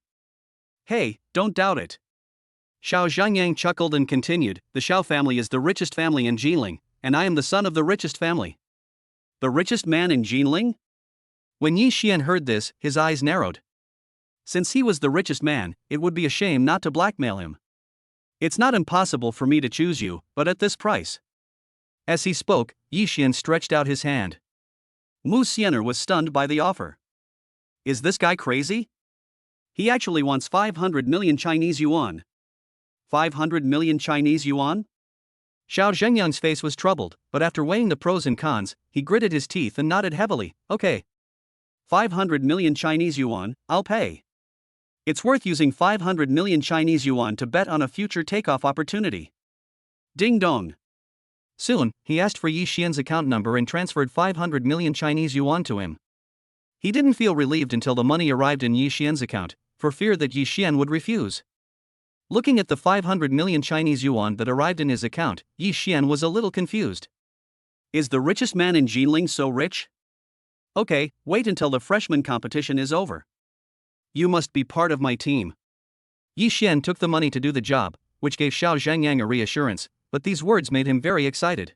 Hey, don't doubt it. Xiao Zhangyang chuckled and continued, the Xiao family is the richest family in Jilin, and I am the son of the richest family. The richest man in Jilin? When Yi Xian heard this, his eyes narrowed. Since he was the richest man, it would be a shame not to blackmail him. It's not impossible for me to choose you, but at this price. As he spoke, Yixian stretched out his hand. Musener was stunned by the offer. Is this guy crazy? He actually wants 500 million Chinese yuan. 500 million Chinese yuan? Xiao Zhengyang's face was troubled, but after weighing the pros and cons, he gritted his teeth and nodded heavily. Okay. 500 million Chinese yuan, I'll pay. It's worth using 500 million Chinese yuan to bet on a future takeoff opportunity. Ding dong. Soon, he asked for Yixian's account number and transferred 500 million Chinese yuan to him. He didn't feel relieved until the money arrived in Yixian's account, for fear that Yixian would refuse. Looking at the 500 million Chinese yuan that arrived in his account, Yixian was a little confused. Is the richest man in Jinling so rich? Okay, wait until the freshman competition is over. You must be part of my team. Yixian took the money to do the job, which gave Xiao Zhengyang a reassurance, but these words made him very excited.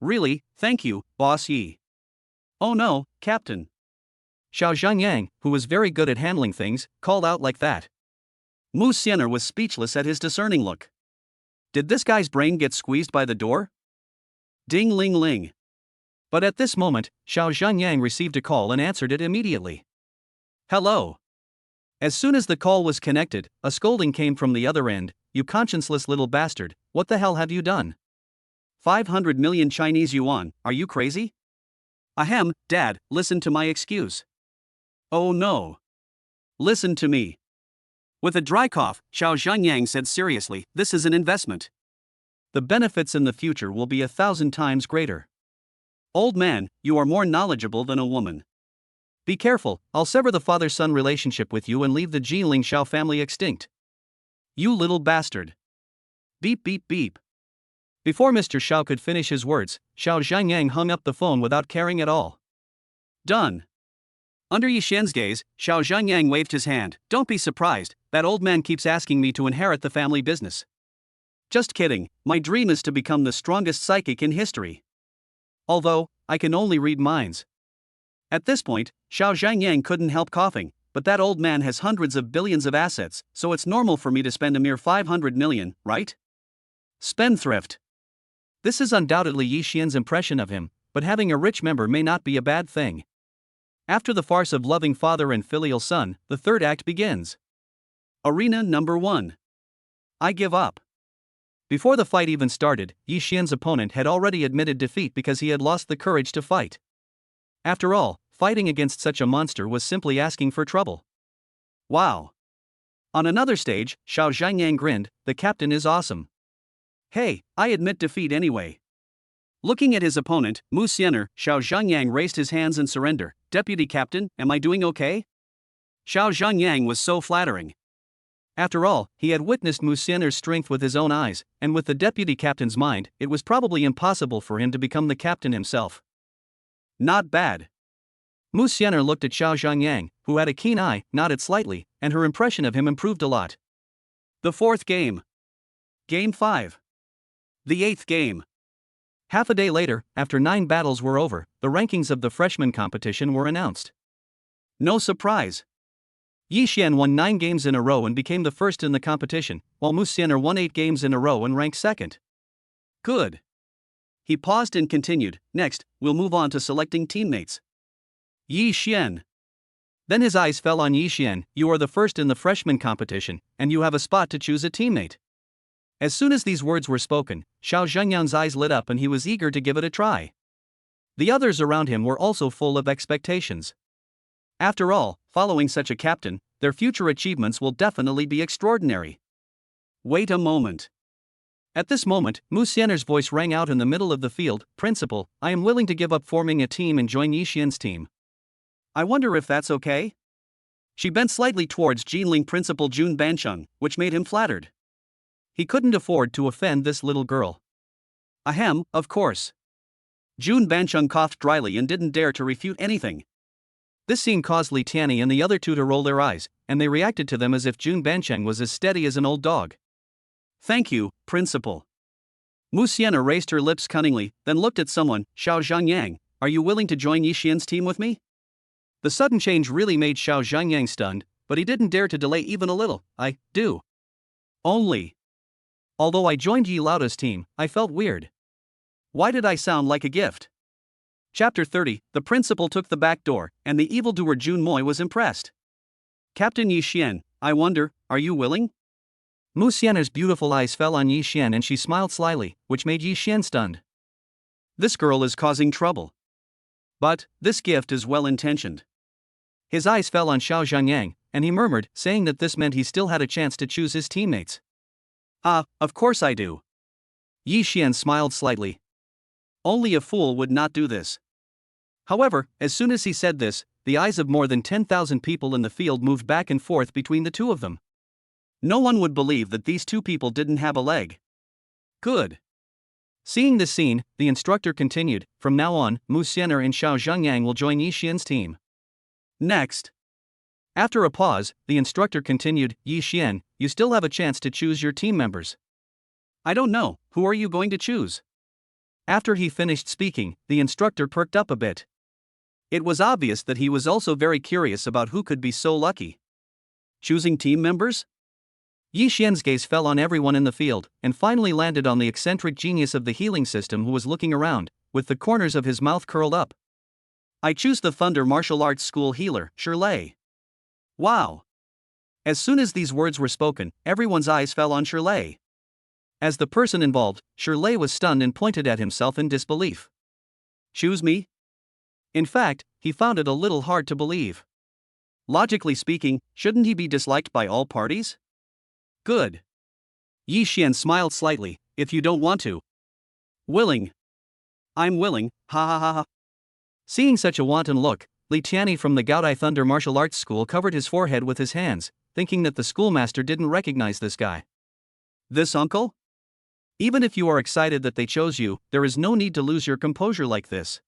Really, thank you, Boss Yi. Oh no, Captain. Xiao Zhengyang, who was very good at handling things, called out like that. Musener was speechless at his discerning look. Did this guy's brain get squeezed by the door? Ding ling ling. But at this moment, Xiao Zhengyang received a call and answered it immediately. Hello. As soon as the call was connected, a scolding came from the other end. You conscienceless little bastard, what the hell have you done? 500 million Chinese yuan, are you crazy? Ahem, Dad, listen to my excuse. Oh no. Listen to me. With a dry cough, Xiao Zhengyang said seriously, this is an investment. The benefits in the future will be 1,000 times greater. Old man, you are more knowledgeable than a woman. Be careful, I'll sever the father-son relationship with you and leave the Jinling Xiao family extinct. You little bastard. Beep beep beep. Before Mr. Xiao could finish his words, Xiao Zhengyang hung up the phone without caring at all. Done. Under Yixian's gaze, Xiao Zhengyang waved his hand. Don't be surprised, that old man keeps asking me to inherit the family business. Just kidding, my dream is to become the strongest psychic in history. Although, I can only read minds. At this point, Xiao Zhengyang couldn't help coughing, but that old man has hundreds of billions of assets, so it's normal for me to spend a mere 500 million, right? Spendthrift. This is undoubtedly Yixian's impression of him, but having a rich member may not be a bad thing. After the farce of loving father and filial son, the third act begins. Arena number 1. I give up. Before the fight even started, Yixian's opponent had already admitted defeat because he had lost the courage to fight. After all, fighting against such a monster was simply asking for trouble. Wow. On another stage, Xiao Zhengyang grinned, the captain is awesome. Hey, I admit defeat anyway. Looking at his opponent, Musener, Xiao Zhengyang raised his hands in surrender. Deputy Captain, am I doing okay? Xiao Zhengyang was so flattering. After all, he had witnessed Musener's strength with his own eyes, and with the deputy captain's mind, it was probably impossible for him to become the captain himself. Not bad. Musener looked at Xiao Zhengyang, who had a keen eye, nodded slightly, and her impression of him improved a lot. The fourth game. Game 5. The eighth game. Half a day later, after 9 battles were over, the rankings of the freshman competition were announced. No surprise. Yixian won 9 games in a row and became the first in the competition, while Musener won 8 games in a row and ranked second. Good. He paused and continued, next, we'll move on to selecting teammates. Yixian. Then his eyes fell on Yixian. You are the first in the freshman competition, and you have a spot to choose a teammate. As soon as these words were spoken, Xiao Zhengyang's eyes lit up and he was eager to give it a try. The others around him were also full of expectations. After all, following such a captain, their future achievements will definitely be extraordinary. Wait a moment. At this moment, Musener's voice rang out in the middle of the field. Principal, I am willing to give up forming a team and join Yixian's team. I wonder if that's okay? She bent slightly towards Jinling Principal Jun Bancheng, which made him flattered. He couldn't afford to offend this little girl. Ahem, of course. Jun Bancheng coughed dryly and didn't dare to refute anything. This scene caused Li Tianyi and the other two to roll their eyes, and they reacted to them as if Jun Bancheng was as steady as an old dog. Thank you, Principal. Musener raised her lips cunningly, then looked at someone. Xiao Zhengyang, are you willing to join Yixian's team with me? The sudden change really made Xiao Zhengyang stunned, but he didn't dare to delay even a little. I do. Only. Although I joined Yi Laoda's team, I felt weird. Why did I sound like a gift? Chapter 30. The principal took the back door, and the evildoer Jun Moi was impressed. Captain Yi Xian, I wonder, are you willing? Musiener's beautiful eyes fell on Yi Xian and she smiled slyly, which made Yi Xian stunned. This girl is causing trouble. But, this gift is well-intentioned. His eyes fell on Xiao Zhangyang, and he murmured, saying that this meant he still had a chance to choose his teammates. Of course I do. Yi Xian smiled slightly. Only a fool would not do this. However, as soon as he said this, the eyes of more than 10,000 people in the field moved back and forth between the two of them. No one would believe that these two people didn't have a leg. Good. Seeing this scene, the instructor continued, from now on, Musener and Xiao Zhangyang will join Yi Xian's team. Next. After a pause, the instructor continued, Yi Xian, you still have a chance to choose your team members. I don't know, who are you going to choose? After he finished speaking, the instructor perked up a bit. It was obvious that he was also very curious about who could be so lucky. Choosing team members? Yi Xian's gaze fell on everyone in the field, and finally landed on the eccentric genius of the healing system who was looking around, with the corners of his mouth curled up. I choose the Thunder Martial Arts School healer, Shirley. Wow! As soon as these words were spoken, everyone's eyes fell on Shirley. As the person involved, Shirley was stunned and pointed at himself in disbelief. Choose me? In fact, he found it a little hard to believe. Logically speaking, shouldn't he be disliked by all parties? Good. Yi Xian smiled slightly, if you don't want to. Willing. I'm willing, ha ha ha ha. Seeing such a wanton look, Li Tianyi from the Gaodai Thunder Martial Arts School covered his forehead with his hands, thinking that the schoolmaster didn't recognize this guy. This uncle? Even if you are excited that they chose you, there is no need to lose your composure like this.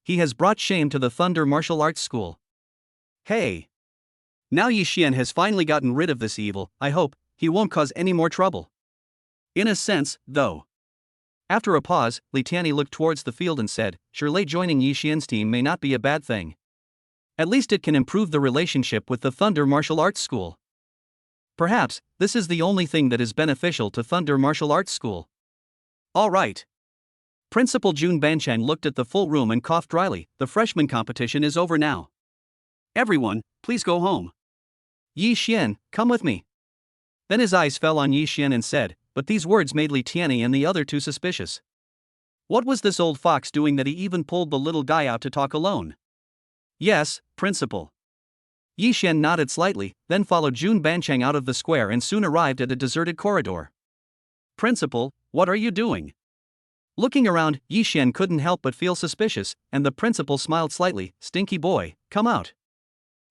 He has brought shame to the Thunder Martial Arts School. Hey! Now Yi Xian has finally gotten rid of this evil, I hope he won't cause any more trouble. In a sense, though. After a pause, Li Tianyi looked towards the field and said, Shirley joining Yi Xian's team may not be a bad thing. At least it can improve the relationship with the Thunder Martial Arts School. Perhaps, this is the only thing that is beneficial to Thunder Martial Arts School. All right. Principal Jun Banchang looked at the full room and coughed dryly, the freshman competition is over now. Everyone, please go home. Yi Xian, come with me. Then his eyes fell on Yi Xian and said, but these words made Li Tianyi and the other two suspicious. What was this old fox doing that he even pulled the little guy out to talk alone? Yes, Principal. Yi Xian nodded slightly, then followed Jun Banchang out of the square and soon arrived at a deserted corridor. Principal, what are you doing? Looking around, Yi Xian couldn't help but feel suspicious, and the principal smiled slightly, stinky boy, come out.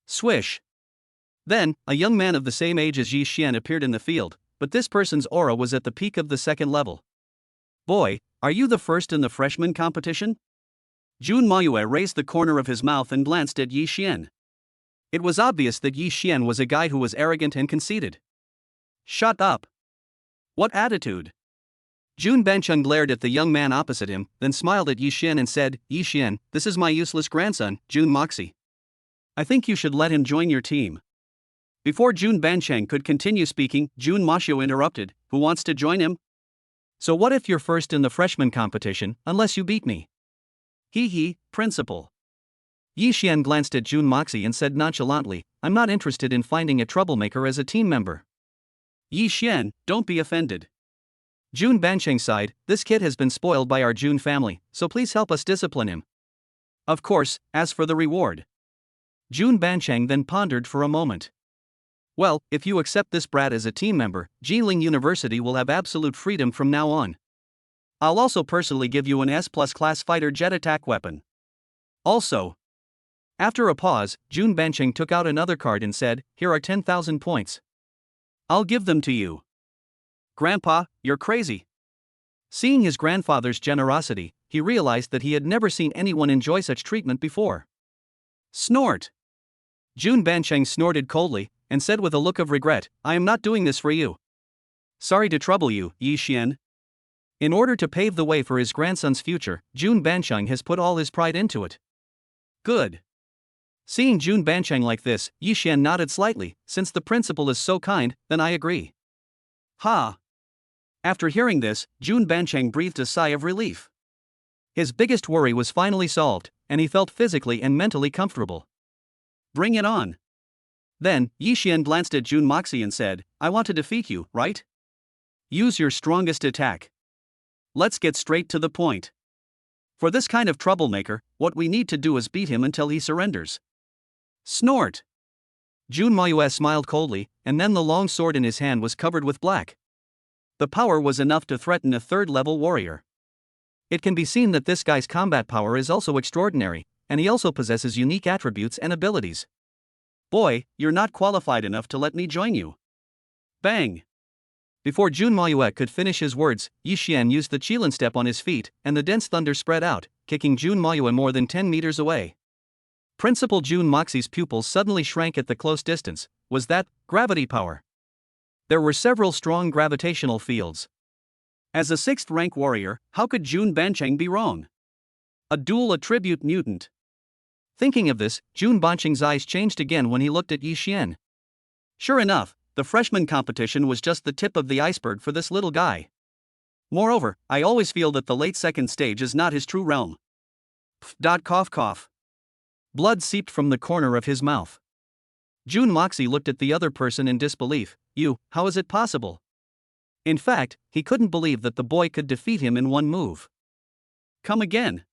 Swish. Then, a young man of the same age as Yi Xian appeared in the field, but this person's aura was at the peak of the second level. Boy, are you the first in the freshman competition? Jun Maiyue raised the corner of his mouth and glanced at Yi Xian. It was obvious that Yi Xian was a guy who was arrogant and conceited. Shut up. What attitude? Jun Bancheng glared at the young man opposite him, then smiled at Yi Xian and said, Yi Xian, this is my useless grandson, Jun Moxie. I think you should let him join your team. Before Jun Bancheng could continue speaking, Jun Mashio interrupted, who wants to join him? So what if you're first in the freshman competition, unless you beat me? Hee, Principal. Yi Xian glanced at Jun Moxie and said nonchalantly, I'm not interested in finding a troublemaker as a team member. Yi Xian, don't be offended. Jun Bancheng sighed, this kid has been spoiled by our Jun family, so please help us discipline him. Of course, as for the reward. Jun Bancheng then pondered for a moment. Well, if you accept this brat as a team member, Jiling University will have absolute freedom from now on. I'll also personally give you an S+ class fighter jet attack weapon. Also. After a pause, Jun Bancheng took out another card and said, here are 10,000 points. I'll give them to you. Grandpa, you're crazy. Seeing his grandfather's generosity, he realized that he had never seen anyone enjoy such treatment before. Snort. Jun Bancheng snorted coldly, and said with a look of regret, I am not doing this for you. Sorry to trouble you, Yi Xian. In order to pave the way for his grandson's future, Jun Bancheng has put all his pride into it. Good. Seeing Jun Bancheng like this, Yi Xian nodded slightly, since the principal is so kind, then I agree. Ha! After hearing this, Jun Bancheng breathed a sigh of relief. His biggest worry was finally solved, and he felt physically and mentally comfortable. Bring it on. Then, Yi Xian glanced at Jun Moxie and said, I want to defeat you, right? Use your strongest attack. Let's get straight to the point. For this kind of troublemaker, what we need to do is beat him until he surrenders. Snort! Jun Moyue smiled coldly, and then the long sword in his hand was covered with black. The power was enough to threaten a third-level warrior. It can be seen that this guy's combat power is also extraordinary, and he also possesses unique attributes and abilities. Boy, you're not qualified enough to let me join you. Bang! Before Jun Moyue could finish his words, Yi Xian used the Qilin step on his feet, and the dense thunder spread out, kicking Jun Moyue more than 10 meters away. Principal Jun Moxie's pupils suddenly shrank at the close distance. Was that gravity power? There were several strong gravitational fields. As a 6th rank warrior, how could Jun Bancheng be wrong? A dual attribute mutant. Thinking of this, Jun Bancheng's eyes changed again when he looked at Yi Xian. Sure enough, the freshman competition was just the tip of the iceberg for this little guy. Moreover, I always feel that the late second stage is not his true realm. Cough cough. Blood seeped from the corner of his mouth. Jun Moxie looked at the other person in disbelief. How is it possible? In fact, he couldn't believe that the boy could defeat him in one move. Come again.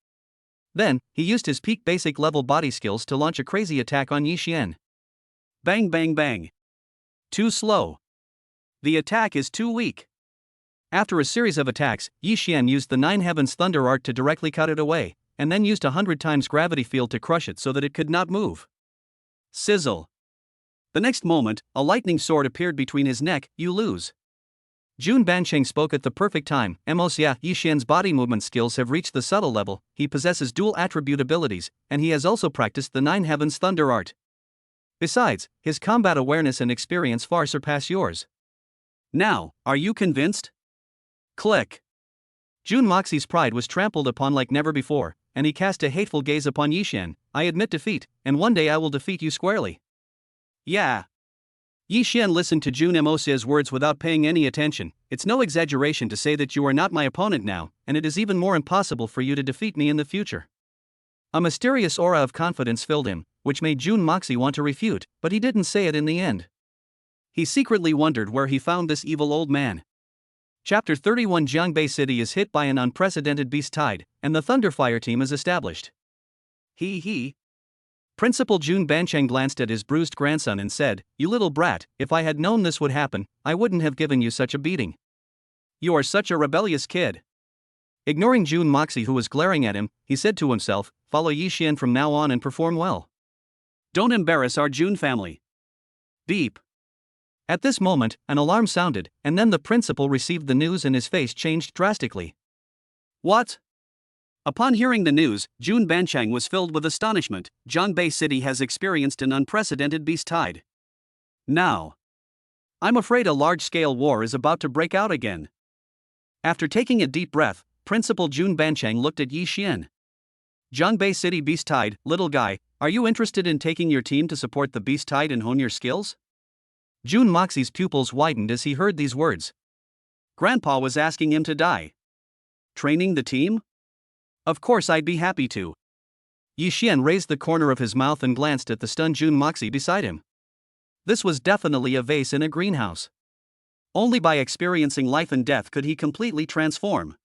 Then, he used his peak basic level body skills to launch a crazy attack on Yi Xian. Bang bang bang. Too slow. The attack is too weak. After a series of attacks, Yi Xian used the 9 Heavens Thunder Art to directly cut it away, and then used 100 times gravity field to crush it so that it could not move. Sizzle. The next moment, a lightning sword appeared between his neck. You lose. Jun Bancheng spoke at the perfect time. Yi Xian's body movement skills have reached the subtle level, he possesses dual attribute abilities, and he has also practiced the 9 Heavens Thunder Art. Besides, his combat awareness and experience far surpass yours. Now, are you convinced? Click. Jun Moxie's pride was trampled upon like never before, and he cast a hateful gaze upon Yi Xian. I admit defeat, and one day I will defeat you squarely. Yeah. Yi Xian listened to Jun Mosie's words without paying any attention. It's no exaggeration to say that you are not my opponent now, and it is even more impossible for you to defeat me in the future. A mysterious aura of confidence filled him, which made Jun Moxie want to refute, but he didn't say it in the end. He secretly wondered where he found this evil old man. Chapter 31 Jiangbei City is hit by an unprecedented beast tide, and the Thunderfire team is established. Principal Jun Bancheng glanced at his bruised grandson and said, You little brat, if I had known this would happen, I wouldn't have given you such a beating. You are such a rebellious kid. Ignoring Jun Moxie who was glaring at him, he said to himself, Follow Yi Xian from now on and perform well. Don't embarrass our Jun family. Beep. At this moment, an alarm sounded, and then the principal received the news and his face changed drastically. What? Upon hearing the news, Jun Bancheng was filled with astonishment. Jiangbei City has experienced an unprecedented beast tide. Now, I'm afraid a large-scale war is about to break out again. After taking a deep breath, Principal Jun Bancheng looked at Yi Xian. Jiangbei City beast tide, little guy, are you interested in taking your team to support the beast tide and hone your skills? Jun Moxie's pupils widened as he heard these words. Grandpa was asking him to die. Training the team? Of course I'd be happy to. Yi Xian raised the corner of his mouth and glanced at the stunned Jun Moxie beside him. This was definitely a vase in a greenhouse. Only by experiencing life and death could he completely transform.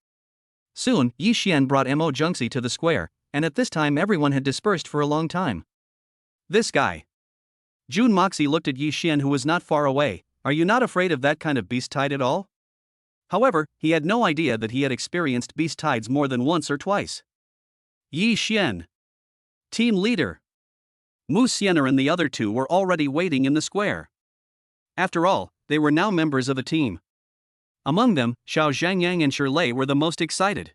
Soon, Yi Xian brought Mo Junxi to the square, and at this time everyone had dispersed for a long time. This guy. Jun Moxie looked at Yi Xian who was not far away. Are you not afraid of that kind of beast tide at all? However, he had no idea that he had experienced beast tides more than once or twice. Yi Xian. Team leader. Musener and the other two were already waiting in the square. After all, they were now members of a team. Among them, Xiao Zhangyang and Shirlei were the most excited.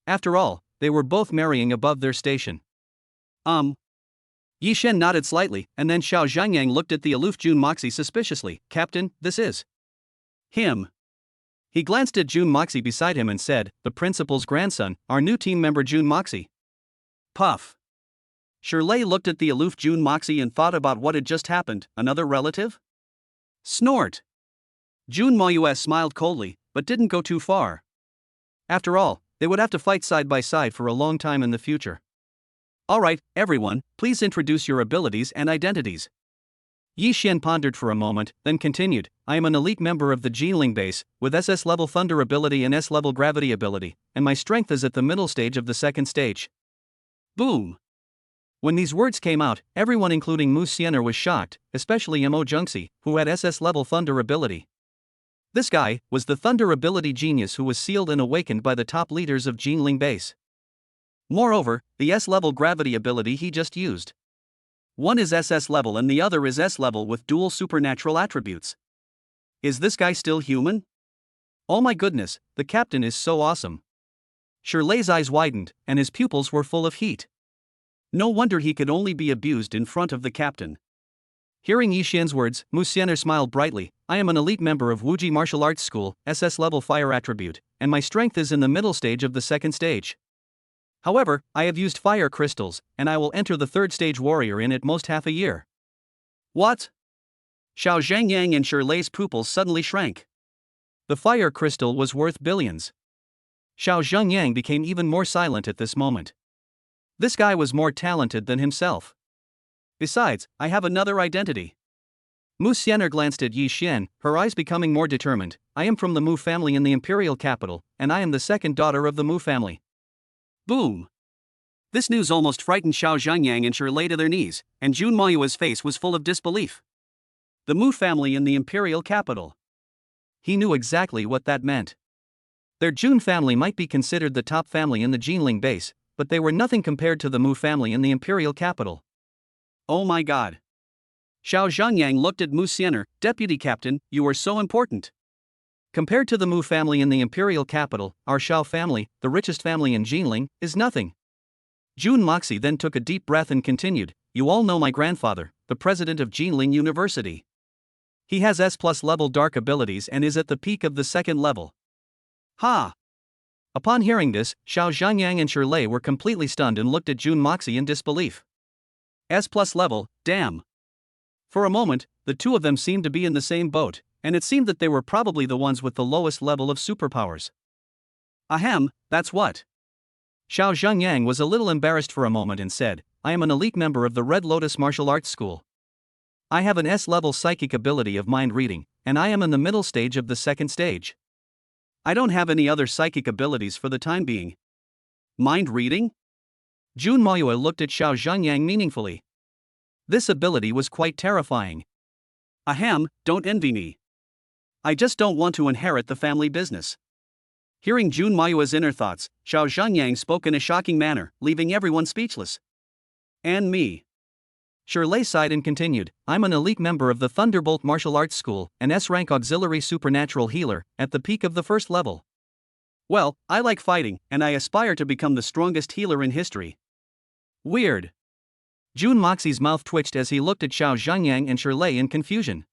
After all, they were both marrying above their station. Yi Xian nodded slightly, and then Xiao Zhangyang looked at the aloof Jun Moxie suspiciously. Captain, this is him. He glanced at Jun Moxie beside him and said, The principal's grandson, our new team member Jun Moxie. Puff. Shirlei looked at the aloof Jun Moxie and thought about what had just happened. Another relative? Snort. Jun Moyue smiled coldly. but didn't go too far. After all, they would have to fight side by side for a long time in the future. Alright, everyone, please introduce your abilities and identities. Yi Xian pondered for a moment, then continued, I am an elite member of the Jinling base, with SS level thunder ability and S level gravity ability, and my strength is at the middle stage of the second stage. Boom! When these words came out, everyone including Musener was shocked, especially Mo Junxi, who had SS level thunder ability. This guy was the thunder ability genius who was sealed and awakened by the top leaders of Jinling base. Moreover, the S level gravity ability he just used. One is SS level and the other is S level with dual supernatural attributes. Is this guy still human? Oh my goodness, the captain is so awesome. Shirley's eyes widened, and his pupils were full of heat. No wonder he could only be abused in front of the captain. Hearing Yi Xian's words, Musener smiled brightly. I am an elite member of Wuji Martial Arts School, SS level fire attribute, and my strength is in the middle stage of the second stage. However, I have used fire crystals, and I will enter the third stage warrior in at most half a year. What? Xiao Zhangyang and Shirley's pupils suddenly shrank. The fire crystal was worth billions. Xiao Zhangyang became even more silent at this moment. This guy was more talented than himself. Besides, I have another identity. Musener glanced at Yi Xian, her eyes becoming more determined. I am from the Mu family in the imperial capital, and I am the second daughter of the Mu family. Boom! This news almost frightened Xiao Zhangyang and Shirley to their knees, and Jun Mayua's face was full of disbelief. The Mu family in the imperial capital. He knew exactly what that meant. Their Jun family might be considered the top family in the Jinling base, but they were nothing compared to the Mu family in the imperial capital. Oh my god. Xiao Zhangyang looked at Musener, Deputy Captain, you are so important. Compared to the Mu family in the imperial capital, our Xiao family, the richest family in Jinling, is nothing. Jun Moxie then took a deep breath and continued, you all know my grandfather, the president of Jinling University. He has S+ level dark abilities and is at the peak of the second level. Ha! Upon hearing this, Xiao Zhangyang and Shirley were completely stunned and looked at Jun Moxie in disbelief. S+ level, damn. For a moment, the two of them seemed to be in the same boat, and it seemed that they were probably the ones with the lowest level of superpowers. Ahem, that's what. Xiao Zhangyang was a little embarrassed for a moment and said, I am an elite member of the Red Lotus Martial Arts School. I have an S-level psychic ability of mind reading, and I am in the middle stage of the second stage. I don't have any other psychic abilities for the time being. Mind reading? Jun Mayua looked at Xiao Zhangyang meaningfully. This ability was quite terrifying. Ahem, don't envy me. I just don't want to inherit the family business. Hearing Jun Mayua's inner thoughts, Xiao Zhangyang spoke in a shocking manner, leaving everyone speechless. And me. Shirley sighed and continued, I'm an elite member of the Thunderbolt Martial Arts School, an S-rank auxiliary supernatural healer, at the peak of the first level. Well, I like fighting, and I aspire to become the strongest healer in history. Weird. Jun Moxie's mouth twitched as he looked at Xiao Zhangyang and Shirley in confusion.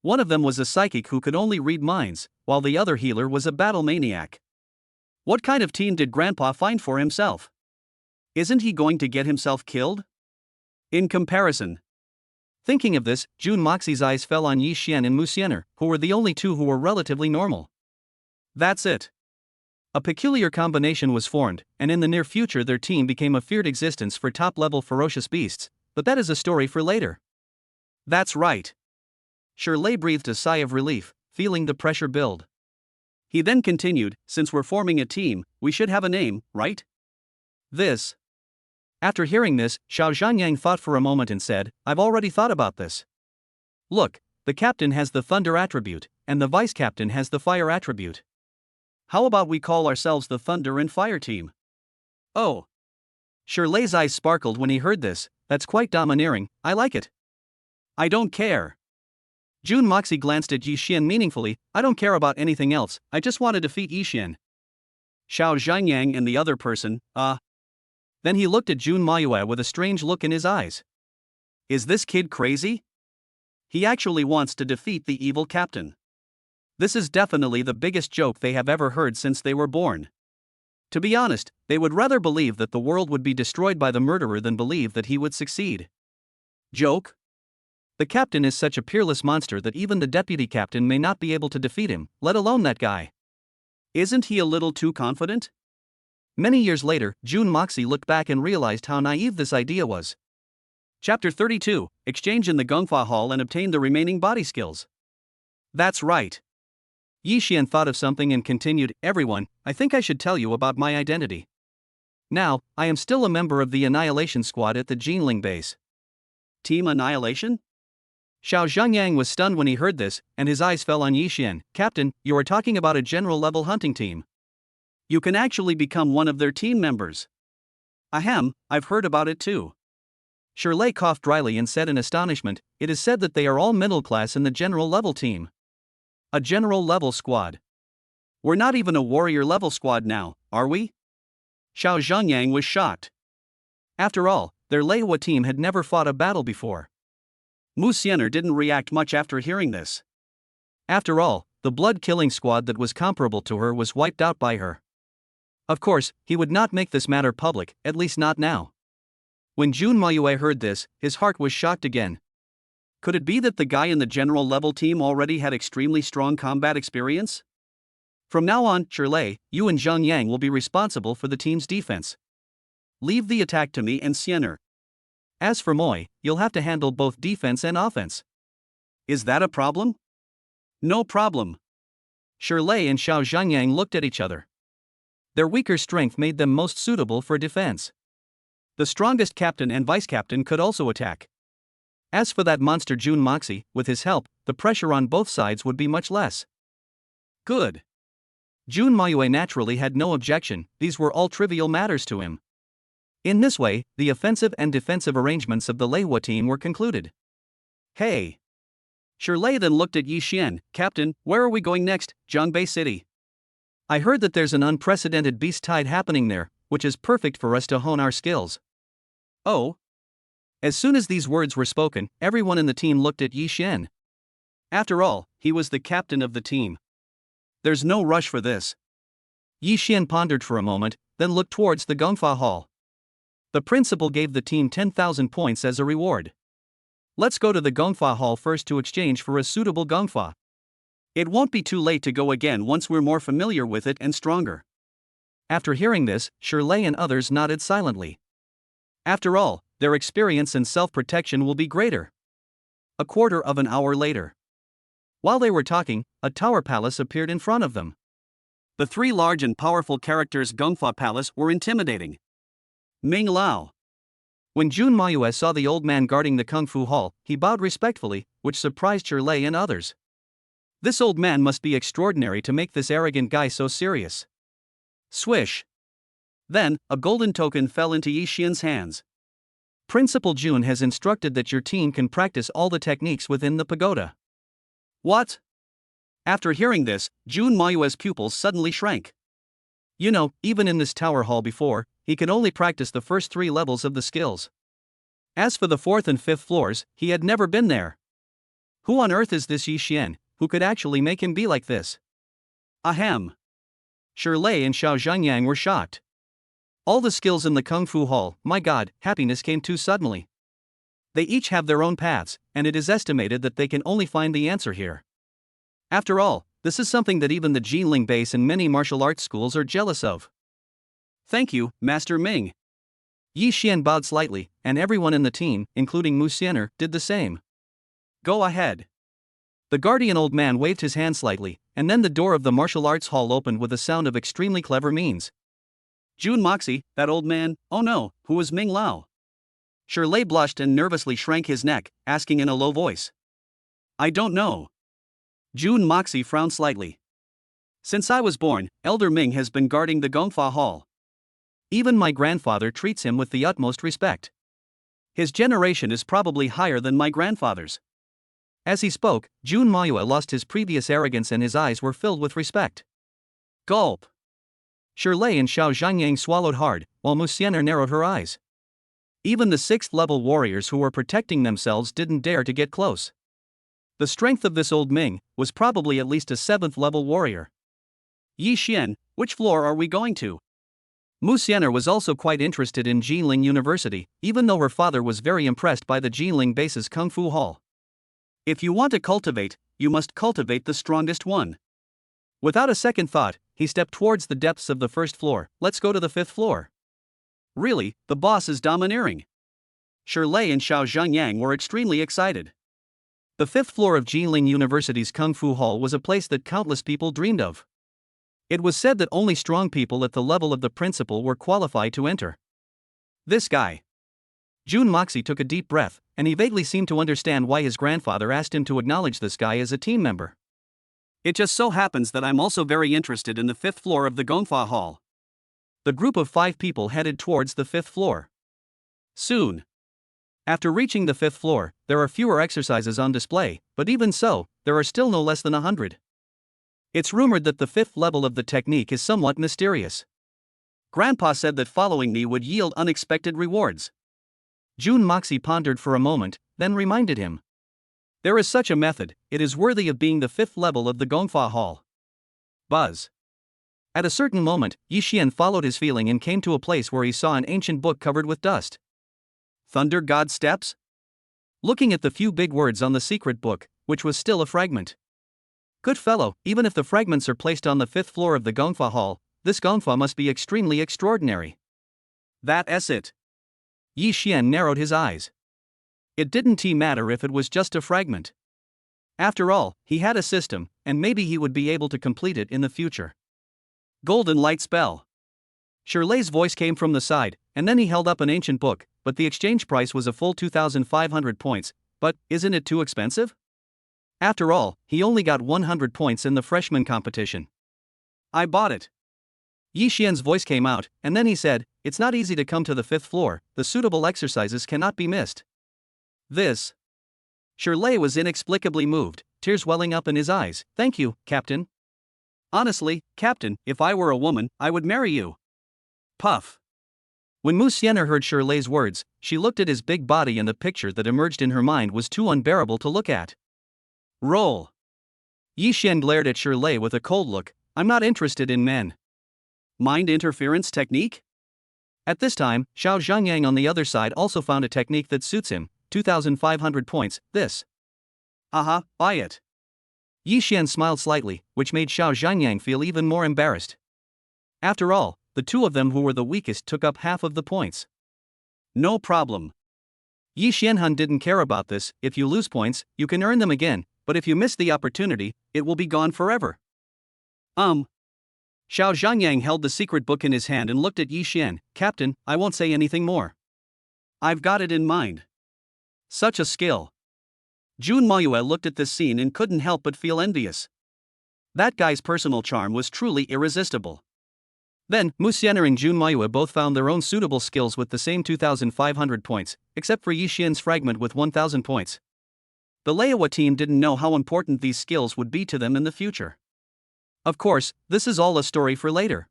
One of them was a psychic who could only read minds, while the other healer was a battle maniac. What kind of team did Grandpa find for himself? Isn't he going to get himself killed? In comparison. Thinking of this, Jun Moxie's eyes fell on Yi Xian and Musener, who were the only two who were relatively normal. That's it. A peculiar combination was formed, and in the near future their team became a feared existence for top-level ferocious beasts, but that is a story for later. That's right. Shirley breathed a sigh of relief, feeling the pressure build. He then continued, since we're forming a team, we should have a name, right? This. After hearing this, Xiao Zhangyang thought for a moment and said, I've already thought about this. Look, the captain has the thunder attribute, and the vice captain has the fire attribute. How about we call ourselves the Thunder and Fire Team? Oh. Shirley's eyes sparkled when he heard this, that's quite domineering, I like it. I don't care. Jun Moxie glanced at Yi Xian meaningfully, I don't care about anything else, I just want to defeat Yi Xian. Xiao Zhangyang and the other person, Then he looked at Jun Mayua with a strange look in his eyes. Is this kid crazy? He actually wants to defeat the evil captain. This is definitely the biggest joke they have ever heard since they were born. To be honest, they would rather believe that the world would be destroyed by the murderer than believe that he would succeed. Joke? The captain is such a peerless monster that even the deputy captain may not be able to defeat him, let alone that guy. Isn't he a little too confident? Many years later, Jun Moxie looked back and realized how naive this idea was. Chapter 32, Exchange in the Gongfa Hall and obtain the remaining body skills. That's right. Yi Xian thought of something and continued, everyone, I think I should tell you about my identity. Now, I am still a member of the Annihilation Squad at the Jinling base. Team Annihilation? Xiao Zhangyang was stunned when he heard this, and his eyes fell on Yi Xian. Captain, you are talking about a general-level hunting team. You can actually become one of their team members. Ahem, I've heard about it too. Shirley coughed dryly and said in astonishment, it is said that they are all middle class in the general-level team. A general-level squad. We're not even a warrior-level squad now, are we? Xiao Zhangyang was shocked. After all, their Leihua team had never fought a battle before. Musener didn't react much after hearing this. After all, the blood-killing squad that was comparable to her was wiped out by her. Of course, he would not make this matter public, at least not now. When Jun Mayue heard this, his heart was shocked again. Could it be that the guy in the general-level team already had extremely strong combat experience? From now on, Shirley, you and Zhang Yang will be responsible for the team's defense. Leave the attack to me and Musener. As for Moi, you'll have to handle both defense and offense. Is that a problem? No problem. Shirley and Xiao Zhangyang looked at each other. Their weaker strength made them most suitable for defense. The strongest captain and vice-captain could also attack. As for that monster Jun Moxie, with his help, the pressure on both sides would be much less. Good. Jun Mayue naturally had no objection, these were all trivial matters to him. In this way, the offensive and defensive arrangements of the Leihua team were concluded. Hey! Shirley then looked at Yi Xian, Captain, where are we going next? Zhongbei City. I heard that there's an unprecedented beast tide happening there, which is perfect for us to hone our skills. Oh? As soon as these words were spoken, everyone in the team looked at Yi Xian. After all, he was the captain of the team. There's no rush for this. Yi Xian pondered for a moment, then looked towards the Gongfa Hall. The principal gave the team 10,000 points as a reward. Let's go to the Gongfa Hall first to exchange for a suitable Gongfa. It won't be too late to go again once we're more familiar with it and stronger. After hearing this, Shirley and others nodded silently. After all, their experience and self-protection will be greater. A quarter of an hour later. While they were talking, a tower palace appeared in front of them. The three large and powerful characters' Gongfa palace were intimidating. Ming Lao. When Jun Mayue saw the old man guarding the Kung Fu Hall, he bowed respectfully, which surprised Shirley and others. This old man must be extraordinary to make this arrogant guy so serious. Swish. Then, a golden token fell into Yi Xian's hands. Principal Jun has instructed that your team can practice all the techniques within the pagoda. What? After hearing this, Jun Mayue's pupils suddenly shrank. You know, even in this tower hall before, he could only practice the first 3 levels of the skills. As for the 4th and 5th floors, he had never been there. Who on earth is this Yi Xian, who could actually make him be like this? Ahem. Shirley and Xiao Zhangyang were shocked. All the skills in the Kung Fu Hall, my god, happiness came too suddenly. They each have their own paths, and it is estimated that they can only find the answer here. After all, this is something that even the Jinling base and many martial arts schools are jealous of. Thank you, Master Ming. Yi Xian bowed slightly, and everyone in the team, including Musener, did the same. Go ahead. The guardian old man waved his hand slightly, and then the door of the martial arts hall opened with a sound of extremely clever means. Jun Moxie, that old man, oh no, who is Ming Lao? Shirley blushed and nervously shrank his neck, asking in a low voice. I don't know. Jun Moxie frowned slightly. Since I was born, Elder Ming has been guarding the Gongfa Hall. Even my grandfather treats him with the utmost respect. His generation is probably higher than my grandfather's. As he spoke, Jun Mayue lost his previous arrogance and his eyes were filled with respect. Gulp. Shirley and Xiao Zhangyang swallowed hard, while Musener narrowed her eyes. Even the 6th-level warriors who were protecting themselves didn't dare to get close. The strength of this old Ming was probably at least a 7th-level warrior. Yi Xian, which floor are we going to? Musener was also quite interested in Jinling University, even though her father was very impressed by the Jinling base's Kung Fu Hall. If you want to cultivate, you must cultivate the strongest one. Without a second thought, he stepped towards the depths of the first floor. Let's go to the fifth floor. Really, the boss is domineering. Shirley and Xiao Zhengyang were extremely excited. The fifth floor of Jinling University's Kung Fu Hall was a place that countless people dreamed of. It was said that only strong people at the level of the principal were qualified to enter. This guy. Jun Moxie took a deep breath, and he vaguely seemed to understand why his grandfather asked him to acknowledge this guy as a team member. It just so happens that I'm also very interested in the fifth floor of the Gonfa Hall. The group of 5 people headed towards the fifth floor. Soon. After reaching the fifth floor, there are fewer exercises on display, but even so, there are still no less than 100. It's rumored that the fifth level of the technique is somewhat mysterious. Grandpa said that following me would yield unexpected rewards. Jun Moxie pondered for a moment, then reminded him. There is such a method, it is worthy of being the fifth level of the Gonfa Hall. Buzz. At a certain moment, Yi Xian followed his feeling and came to a place where he saw an ancient book covered with dust. Thunder God Steps? Looking at the few big words on the secret book, which was still a fragment. Good fellow, even if the fragments are placed on the fifth floor of the Gonfa Hall, this Gonfa must be extremely extraordinary. That's it. Yi Xian narrowed his eyes. It didn't matter if it was just a fragment. After all, he had a system, and maybe he would be able to complete it in the future. Golden Light Spell. Shirley's voice came from the side, and then he held up an ancient book, but the exchange price was a full 2,500 points, but isn't it too expensive? After all, he only got 100 points in the freshman competition. I bought it. Yi Xian's voice came out, and then he said, it's not easy to come to the fifth floor, the suitable exercises cannot be missed. This. Shirley was inexplicably moved, tears welling up in his eyes. Thank you, Captain. Honestly, Captain, if I were a woman, I would marry you. Puff. When Musener heard Shirley's words, she looked at his big body and the picture that emerged in her mind was too unbearable to look at. Roll. Yi Xian glared at Shirley with a cold look. I'm not interested in men. Mind interference technique? At this time, Xiao Zhengyang on the other side also found a technique that suits him. 2,500 points, this. Buy it. Yi Xian smiled slightly, which made Xiao Zhengyang feel even more embarrassed. After all, the two of them who were the weakest took up half of the points. No problem. Yi Xianhun didn't care about this. If you lose points, you can earn them again, but if you miss the opportunity, it will be gone forever. Xiao Zhengyang held the secret book in his hand and looked at Yi Xian. Captain, I won't say anything more. I've got it in mind. Such a skill. Jun Mayue looked at this scene and couldn't help but feel envious. That guy's personal charm was truly irresistible. Then, Musener and Jun Mayue both found their own suitable skills with the same 2,500 points, except for Yi Xian's fragment with 1,000 points. The Leiwa team didn't know how important these skills would be to them in the future. Of course, this is all a story for later.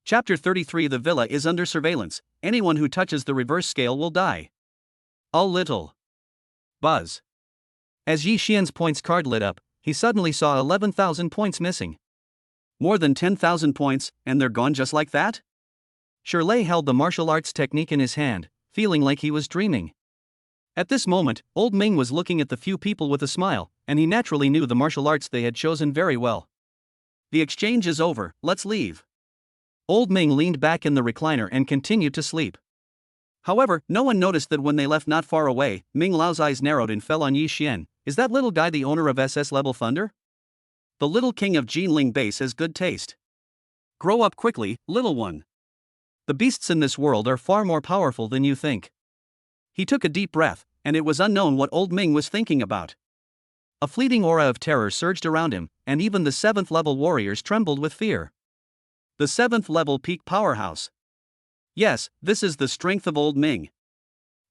Chapter 33. The villa is under surveillance. Anyone who touches the reverse scale will die. A little. Buzz. As Yi Xian's points card lit up, he suddenly saw 11,000 points missing. More than 10,000 points, and they're gone just like that? Shirley held the martial arts technique in his hand, feeling like he was dreaming. At this moment, Old Ming was looking at the few people with a smile, and he naturally knew the martial arts they had chosen very well. The exchange is over, let's leave. Old Ming leaned back in the recliner and continued to sleep. However, no one noticed that when they left not far away, Ming Lao's eyes narrowed and fell on Yi Xian. Is that little guy the owner of SS-level Thunder? The little king of Jinling Base has good taste. Grow up quickly, little one. The beasts in this world are far more powerful than you think. He took a deep breath, and it was unknown what Old Ming was thinking about. A fleeting aura of terror surged around him, and even the 7th-level warriors trembled with fear. The 7th-level peak powerhouse. Yes, this is the strength of Old Ming.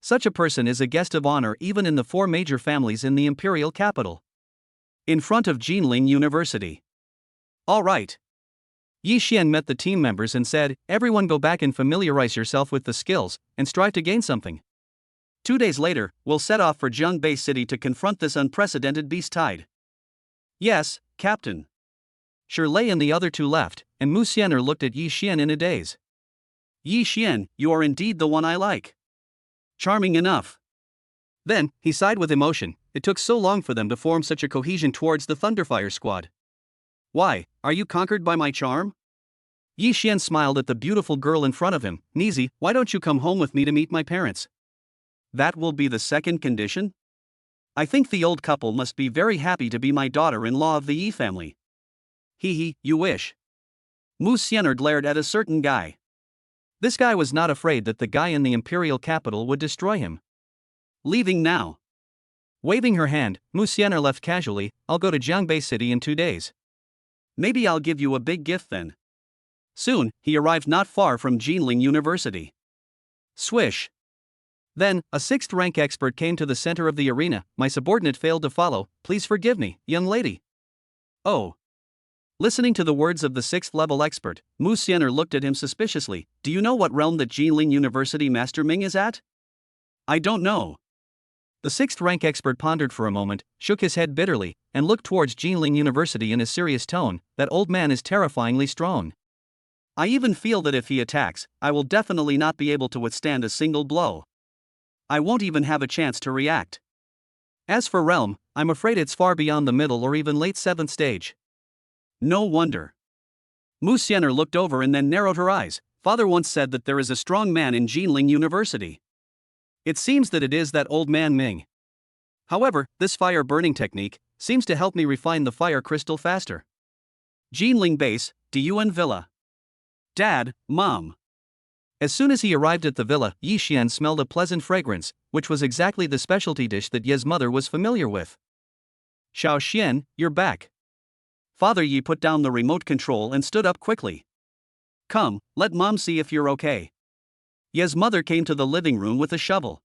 Such a person is a guest of honor even in the 4 major families in the imperial capital. In front of Jinling University. All right. Yi Xian met the team members and said, everyone go back and familiarize yourself with the skills, and strive to gain something. 2 days later, we'll set off for Jiangbei City to confront this unprecedented beast tide. Yes, Captain. Shirley and the other 2 left, and Musener looked at Yi Xian in a daze. Yi Xian, you are indeed the one I like. Charming enough. Then, he sighed with emotion. It took so long for them to form such a cohesion towards the Thunderfire squad. Why, are you conquered by my charm? Yi Xian smiled at the beautiful girl in front of him. Nizi, why don't you come home with me to meet my parents? That will be the second condition? I think the old couple must be very happy to be my daughter-in-law of the Yi family. Hee, you wish. Musener glared at a certain guy. This guy was not afraid that the guy in the imperial capital would destroy him. Leaving now. Waving her hand, Musener left casually. I'll go to Jiangbei City in 2 days. Maybe I'll give you a big gift then. Soon, he arrived not far from Jinling University. Swish. Then, a 6th rank expert came to the center of the arena. My subordinate failed to follow. Please forgive me, young lady. Oh. Listening to the words of the 6th level expert, Musener looked at him suspiciously. Do you know what realm that Jinling University Master Ming is at? I don't know. The 6th rank expert pondered for a moment, shook his head bitterly, and looked towards Jinling University in a serious tone. That old man is terrifyingly strong. I even feel that if he attacks, I will definitely not be able to withstand a single blow. I won't even have a chance to react. As for realm, I'm afraid it's far beyond the middle or even late 7th stage. No wonder. Musener looked over and then narrowed her eyes. Father once said that there is a strong man in Jinling University. It seems that it is that old man Ming. However, this fire burning technique seems to help me refine the fire crystal faster. Jinling Base, Diyuan Villa. Dad, Mom. As soon as he arrived at the villa, Yi Xian smelled a pleasant fragrance, which was exactly the specialty dish that Ye's mother was familiar with. Xiao Xian, you're back. Father Yi put down the remote control and stood up quickly. Come, let Mom see if you're okay. Ye's mother came to the living room with a shovel.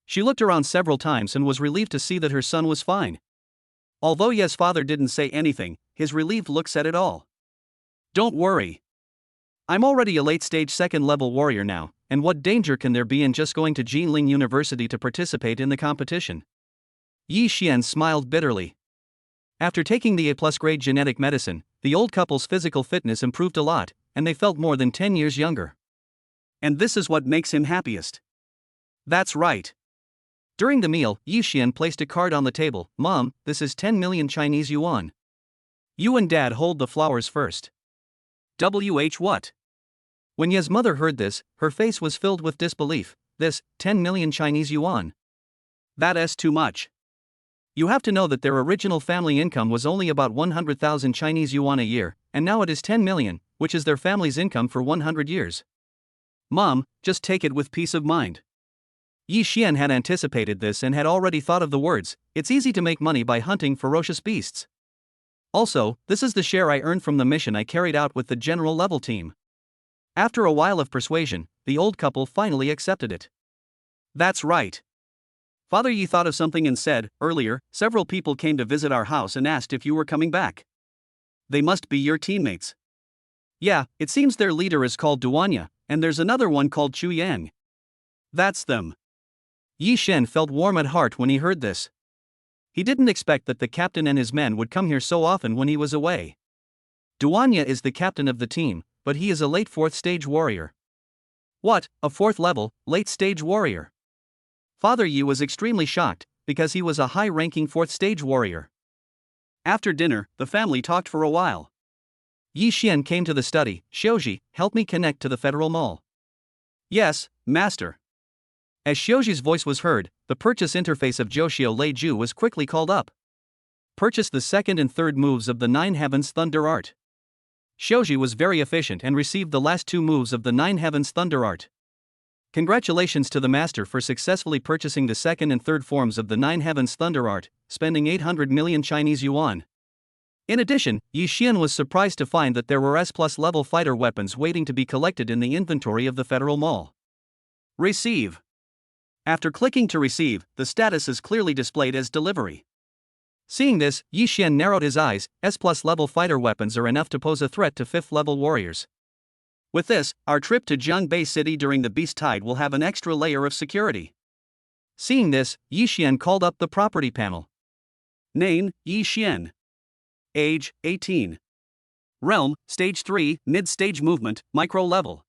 She looked around several times and was relieved to see that her son was fine. Although Ye's father didn't say anything, his relieved look said it all. Don't worry. I'm already a late-stage 2nd level warrior now, and what danger can there be in just going to Jinling University to participate in the competition? Yi Xian smiled bitterly. After taking the A+ grade genetic medicine, the old couple's physical fitness improved a lot, and they felt more than 10 years younger. And this is what makes him happiest. That's right. During the meal, Yi Xian placed a card on the table. Mom, this is 10 million Chinese yuan. You and Dad hold the flowers first. What? When Ye's mother heard this, her face was filled with disbelief. This, 10 million Chinese yuan. That's too much. You have to know that their original family income was only about 100,000 Chinese yuan a year, and now it is 10 million, which is their family's income for 100 years. Mom, just take it with peace of mind. Yi Xian had anticipated this and had already thought of the words, it's easy to make money by hunting ferocious beasts. Also, this is the share I earned from the mission I carried out with the general level team. After a while of persuasion, the old couple finally accepted it. That's right. Father Yi thought of something and said, earlier, several people came to visit our house and asked if you were coming back. They must be your teammates. Yeah, it seems their leader is called Duanya, and there's another one called Chu Yang. That's them. Yi Xian felt warm at heart when he heard this. He didn't expect that the captain and his men would come here so often when he was away. Duanya is the captain of the team, but he is a late 4th stage warrior. What, a 4th level, late stage warrior? Father Yi was extremely shocked, because he was a high-ranking 4th stage warrior. After dinner, the family talked for a while. Yi Xian came to the study. Xiuji, help me connect to the Federal Mall. Yes, master. As Xiuji's voice was heard, the purchase interface of Joshio Lei Ju was quickly called up. Purchase the 2nd and 3rd moves of the 9 Heavens Thunder Art. Xiuji was very efficient and received the last 2 moves of the 9 Heavens Thunder Art. Congratulations to the master for successfully purchasing the 2nd and 3rd forms of the 9 Heavens Thunder Art, spending 800 million Chinese yuan. In addition, Yi Xian was surprised to find that there were S+ level fighter weapons waiting to be collected in the inventory of the Federal Mall. Receive. After clicking to receive, the status is clearly displayed as delivery. Seeing this, Yi Xian narrowed his eyes. S+ level fighter weapons are enough to pose a threat to 5th level warriors. With this, our trip to Jiangbei City during the Beast Tide will have an extra layer of security. Seeing this, Yi Xian called up the property panel. Name, Yi Xian. Age, 18. Realm, Stage 3, Mid-Stage Movement, Micro Level.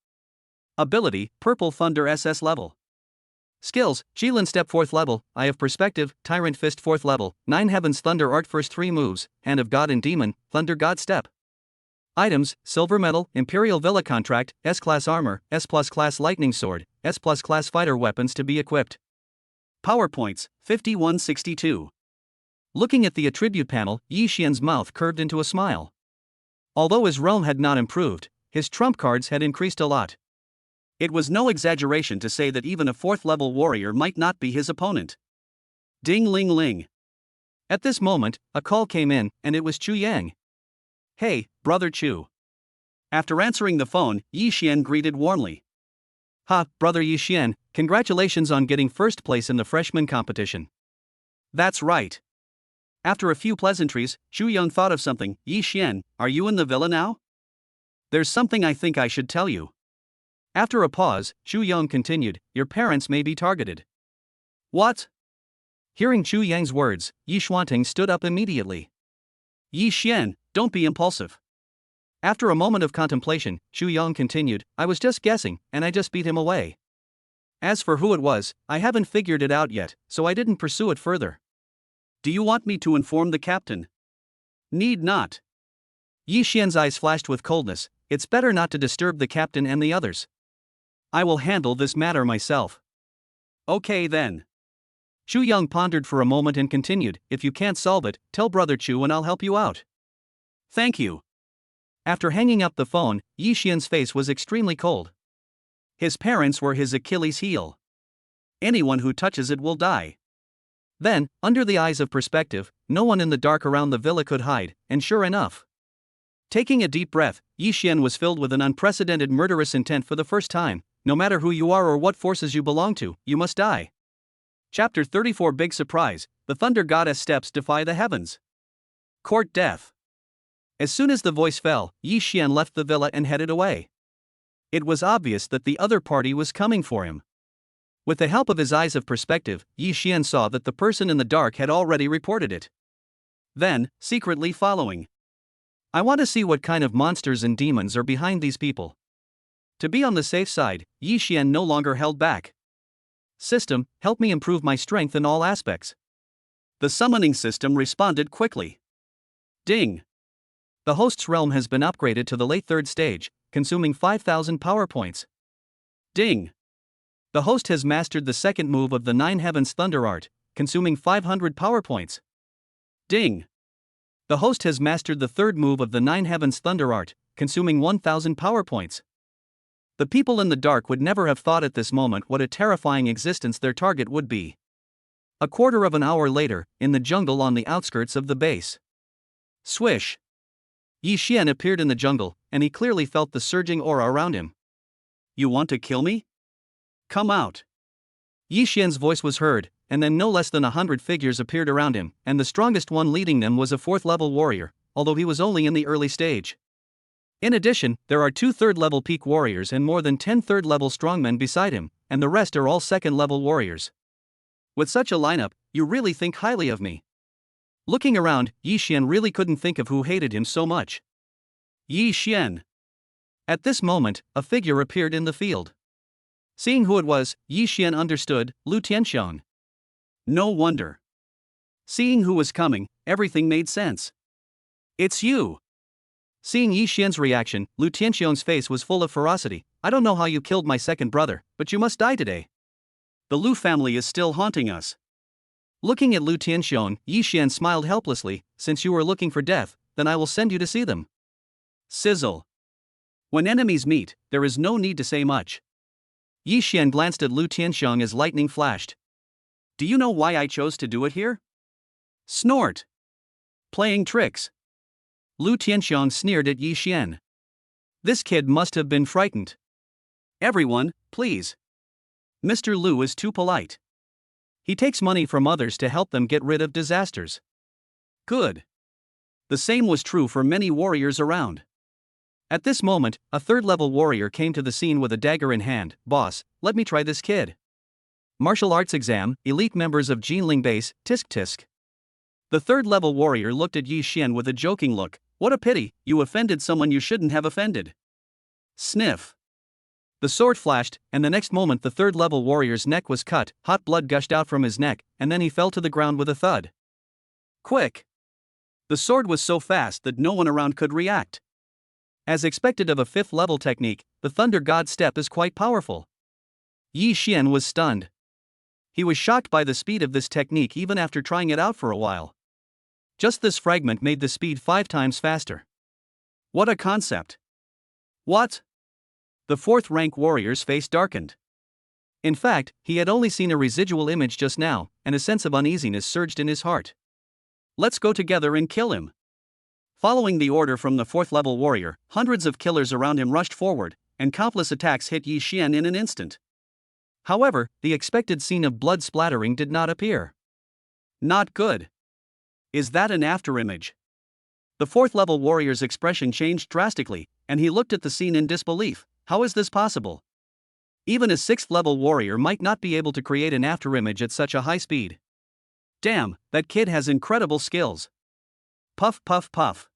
Ability, Purple Thunder SS Level. Skills, Jilin Step 4th level, Eye of Perspective, Tyrant Fist 4th level, 9 Heavens Thunder Art first 3 moves, Hand of God and Demon, Thunder God Step. Items, Silver Medal, Imperial Villa Contract, S-Class Armor, S+ Class Lightning Sword, S+ Class Fighter Weapons to be equipped. PowerPoints, 5162. Looking at the attribute panel, Yi Xian's mouth curved into a smile. Although his realm had not improved, his trump cards had increased a lot. It was no exaggeration to say that even a 4th level warrior might not be his opponent. Ding ling ling. At this moment, a call came in, and it was Chu Yang. Hey, brother Chu. After answering the phone, Yi Xian greeted warmly. Ha, brother Yi Xian, congratulations on getting first place in the freshman competition. That's right. After a few pleasantries, Chu Yang thought of something. Yi Xian, are you in the villa now? There's something I think I should tell you. After a pause, Chu Yang continued, your parents may be targeted. What? Hearing Chu Yang's words, Yi Xuanting stood up immediately. Yi Xian, don't be impulsive. After a moment of contemplation, Chu Yang continued, I was just guessing, and I just beat him away. As for who it was, I haven't figured it out yet, so I didn't pursue it further. Do you want me to inform the captain? Need not. Yi Xian's eyes flashed with coldness, it's better not to disturb the captain and the others. I will handle this matter myself. Okay then. Chu Yang pondered for a moment and continued, if you can't solve it, tell brother Chu and I'll help you out. Thank you. After hanging up the phone, Yi Xian's face was extremely cold. His parents were his Achilles heel. Anyone who touches it will die. Then, under the eyes of perspective, no one in the dark around the villa could hide, and sure enough. Taking a deep breath, Yi Xian was filled with an unprecedented murderous intent for the first time. No matter who you are or what forces you belong to, you must die. Chapter 34 Big Surprise, the Thunder Goddess Steps Defy the Heavens. Court Death. As soon as the voice fell, Yi Xian left the villa and headed away. It was obvious that the other party was coming for him. With the help of his eyes of perspective, Yi Xian saw that the person in the dark had already reported it. Then, secretly following. I want to see what kind of monsters and demons are behind these people. To be on the safe side, Yi Xian no longer held back. System, help me improve my strength in all aspects. The summoning system responded quickly. Ding. The host's realm has been upgraded to the late 3rd stage, consuming 5,000 power points. Ding. The host has mastered the 2nd move of the 9 Heavens Thunder Art, consuming 500 power points. Ding. The host has mastered the 3rd move of the 9 Heavens Thunder Art, consuming 1,000 power points. The people in the dark would never have thought at this moment what a terrifying existence their target would be. A quarter of an hour later, in the jungle on the outskirts of the base. Swish. Yi Xian appeared in the jungle, and he clearly felt the surging aura around him. You want to kill me? Come out. Yi Xian's voice was heard, and then no less than 100 figures appeared around him, and the strongest one leading them was a 4th level warrior, although he was only in the early stage. In addition, there are 2 3rd level peak warriors and more than 10 3rd level strongmen beside him, and the rest are all 2nd level warriors. With such a lineup, you really think highly of me. Looking around, Yi Xian really couldn't think of who hated him so much. Yi Xian. At this moment, a figure appeared in the field. Seeing who it was, Yi Xian understood, Lu Tianxiong. No wonder. Seeing who was coming, everything made sense. It's you. Seeing Yi Xian's reaction, Lu Tianxiong's face was full of ferocity. I don't know how you killed my 2nd brother, but you must die today. The Lu family is still haunting us. Looking at Lu Tianxiong, Yi Xian smiled helplessly, since you are looking for death, then I will send you to see them. Sizzle. When enemies meet, there is no need to say much. Yi Xian glanced at Lu Tianxiong as lightning flashed. Do you know why I chose to do it here? Snort. Playing tricks. Lu Tianxiong sneered at Yi Xian. This kid must have been frightened. Everyone, please. Mr. Lu is too polite. He takes money from others to help them get rid of disasters. Good. The same was true for many warriors around. At this moment, a 3rd level warrior came to the scene with a dagger in hand. Boss, let me try this kid. Martial arts exam, elite members of Jinling base, tisk tisk. The 3rd level warrior looked at Yi Xian with a joking look. What a pity, you offended someone you shouldn't have offended. Sniff. The sword flashed, and the next moment the third-level warrior's neck was cut, hot blood gushed out from his neck, and then he fell to the ground with a thud. Quick! The sword was so fast that no one around could react. As expected of a 5th-level technique, the Thunder God Step is quite powerful. Yi Xian was stunned. He was shocked by the speed of this technique even after trying it out for a while. Just this fragment made the speed 5 times faster. What a concept! What? The 4th-rank warrior's face darkened. In fact, he had only seen a residual image just now, and a sense of uneasiness surged in his heart. Let's go together and kill him. Following the order from the 4th-level warrior, hundreds of killers around him rushed forward, and countless attacks hit Yi Xian in an instant. However, the expected scene of blood splattering did not appear. Not good. Is that an afterimage? The 4th-level warrior's expression changed drastically, and he looked at the scene in disbelief. How is this possible? Even a 6th-level warrior might not be able to create an afterimage at such a high speed. Damn, that kid has incredible skills. Puff puff puff.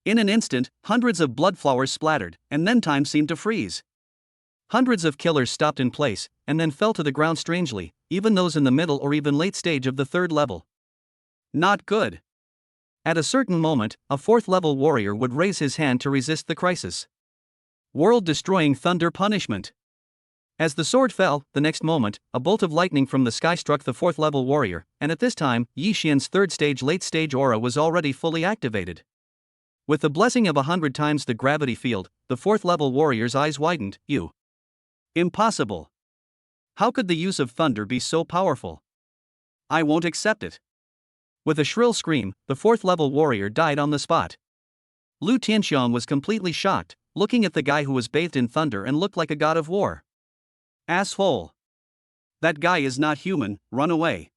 In an instant, hundreds of blood flowers splattered, and then time seemed to freeze. Hundreds of killers stopped in place, and then fell to the ground strangely, even those in the middle or even late stage of the 3rd level. Not good. At a certain moment, a 4th-level warrior would raise his hand to resist the crisis. World-destroying thunder punishment. As the sword fell, the next moment, a bolt of lightning from the sky struck the 4th-level warrior, and at this time, Yi Xian's 3rd-stage late-stage aura was already fully activated. With the blessing of 100 times the gravity field, the 4th-level warrior's eyes widened. Impossible. How could the use of thunder be so powerful? I won't accept it. With a shrill scream, the 4th-level warrior died on the spot. Lu Tianxiang was completely shocked, looking at the guy who was bathed in thunder and looked like a god of war. Asshole. That guy is not human, run away.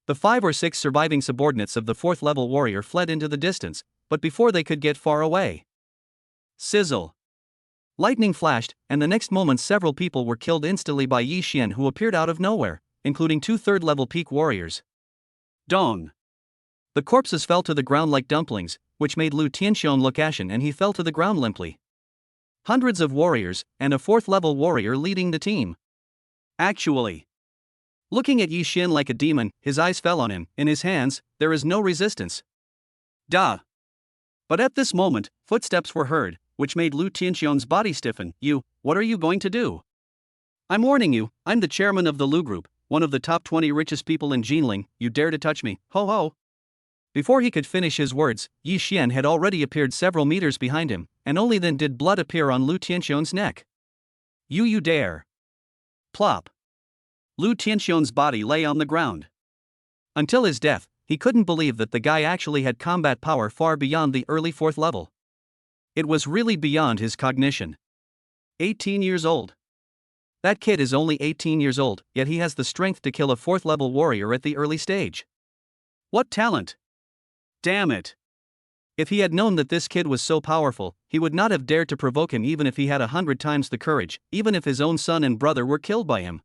The 5 or 6 surviving subordinates of the 4th-level warrior fled into the distance, but before they could get far away. Sizzle. Lightning flashed, and the next moment several people were killed instantly by Yi Xian, who appeared out of nowhere, including 2 3rd-level peak warriors. Dong. The corpses fell to the ground like dumplings, which made Lu Tianxiang look ashen, and he fell to the ground limply. Hundreds of warriors, and a 4th-level warrior leading the team. Actually. Looking at Yi Xian like a demon, his eyes fell on him. In his hands, there is no resistance. Duh. But at this moment, footsteps were heard, which made Lu Tianxiang's body stiffen. What are you going to do? I'm warning you, I'm the chairman of the Lu Group, one of the top 20 richest people in Jinling. You dare to touch me, ho ho. Before he could finish his words, Yi Xian had already appeared several meters behind him, and only then did blood appear on Lu Tianxiang's neck. You dare. Plop. Lu Tianxiang's body lay on the ground. Until his death, he couldn't believe that the guy actually had combat power far beyond the early 4th level. It was really beyond his cognition. 18 years old. That kid is only 18 years old, yet he has the strength to kill a 4th-level warrior at the early stage. What talent! Damn it! If he had known that this kid was so powerful, he would not have dared to provoke him even if he had 100 times the courage, even if his own son and brother were killed by him.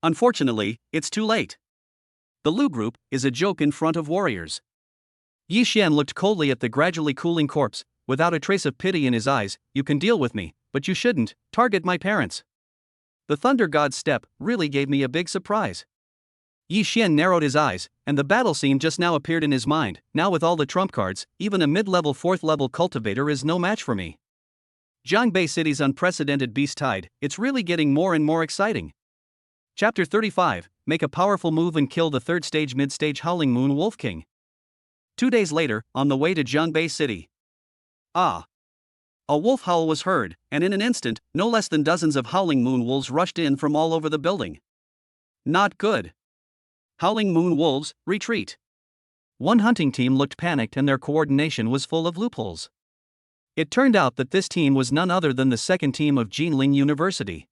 Unfortunately, it's too late. The Lu Group is a joke in front of warriors. Yi Xian looked coldly at the gradually cooling corpse, without a trace of pity in his eyes. You can deal with me, but you shouldn't target my parents. The Thunder God's step really gave me a big surprise. Yi Xian narrowed his eyes, and the battle scene just now appeared in his mind. Now with all the trump cards, even a mid-level 4th-level cultivator is no match for me. Zhangbei City's unprecedented beast tide, it's really getting more and more exciting. Chapter 35, make a powerful move and kill the 3rd-stage mid-stage Howling Moon Wolf King. 2 days later, on the way to Zhangbei City. A wolf howl was heard, and in an instant, no less than dozens of Howling Moon Wolves rushed in from all over the building. Not good. Howling Moon Wolves, retreat. One hunting team looked panicked and their coordination was full of loopholes. It turned out that this team was none other than the 2nd team of Jinling University.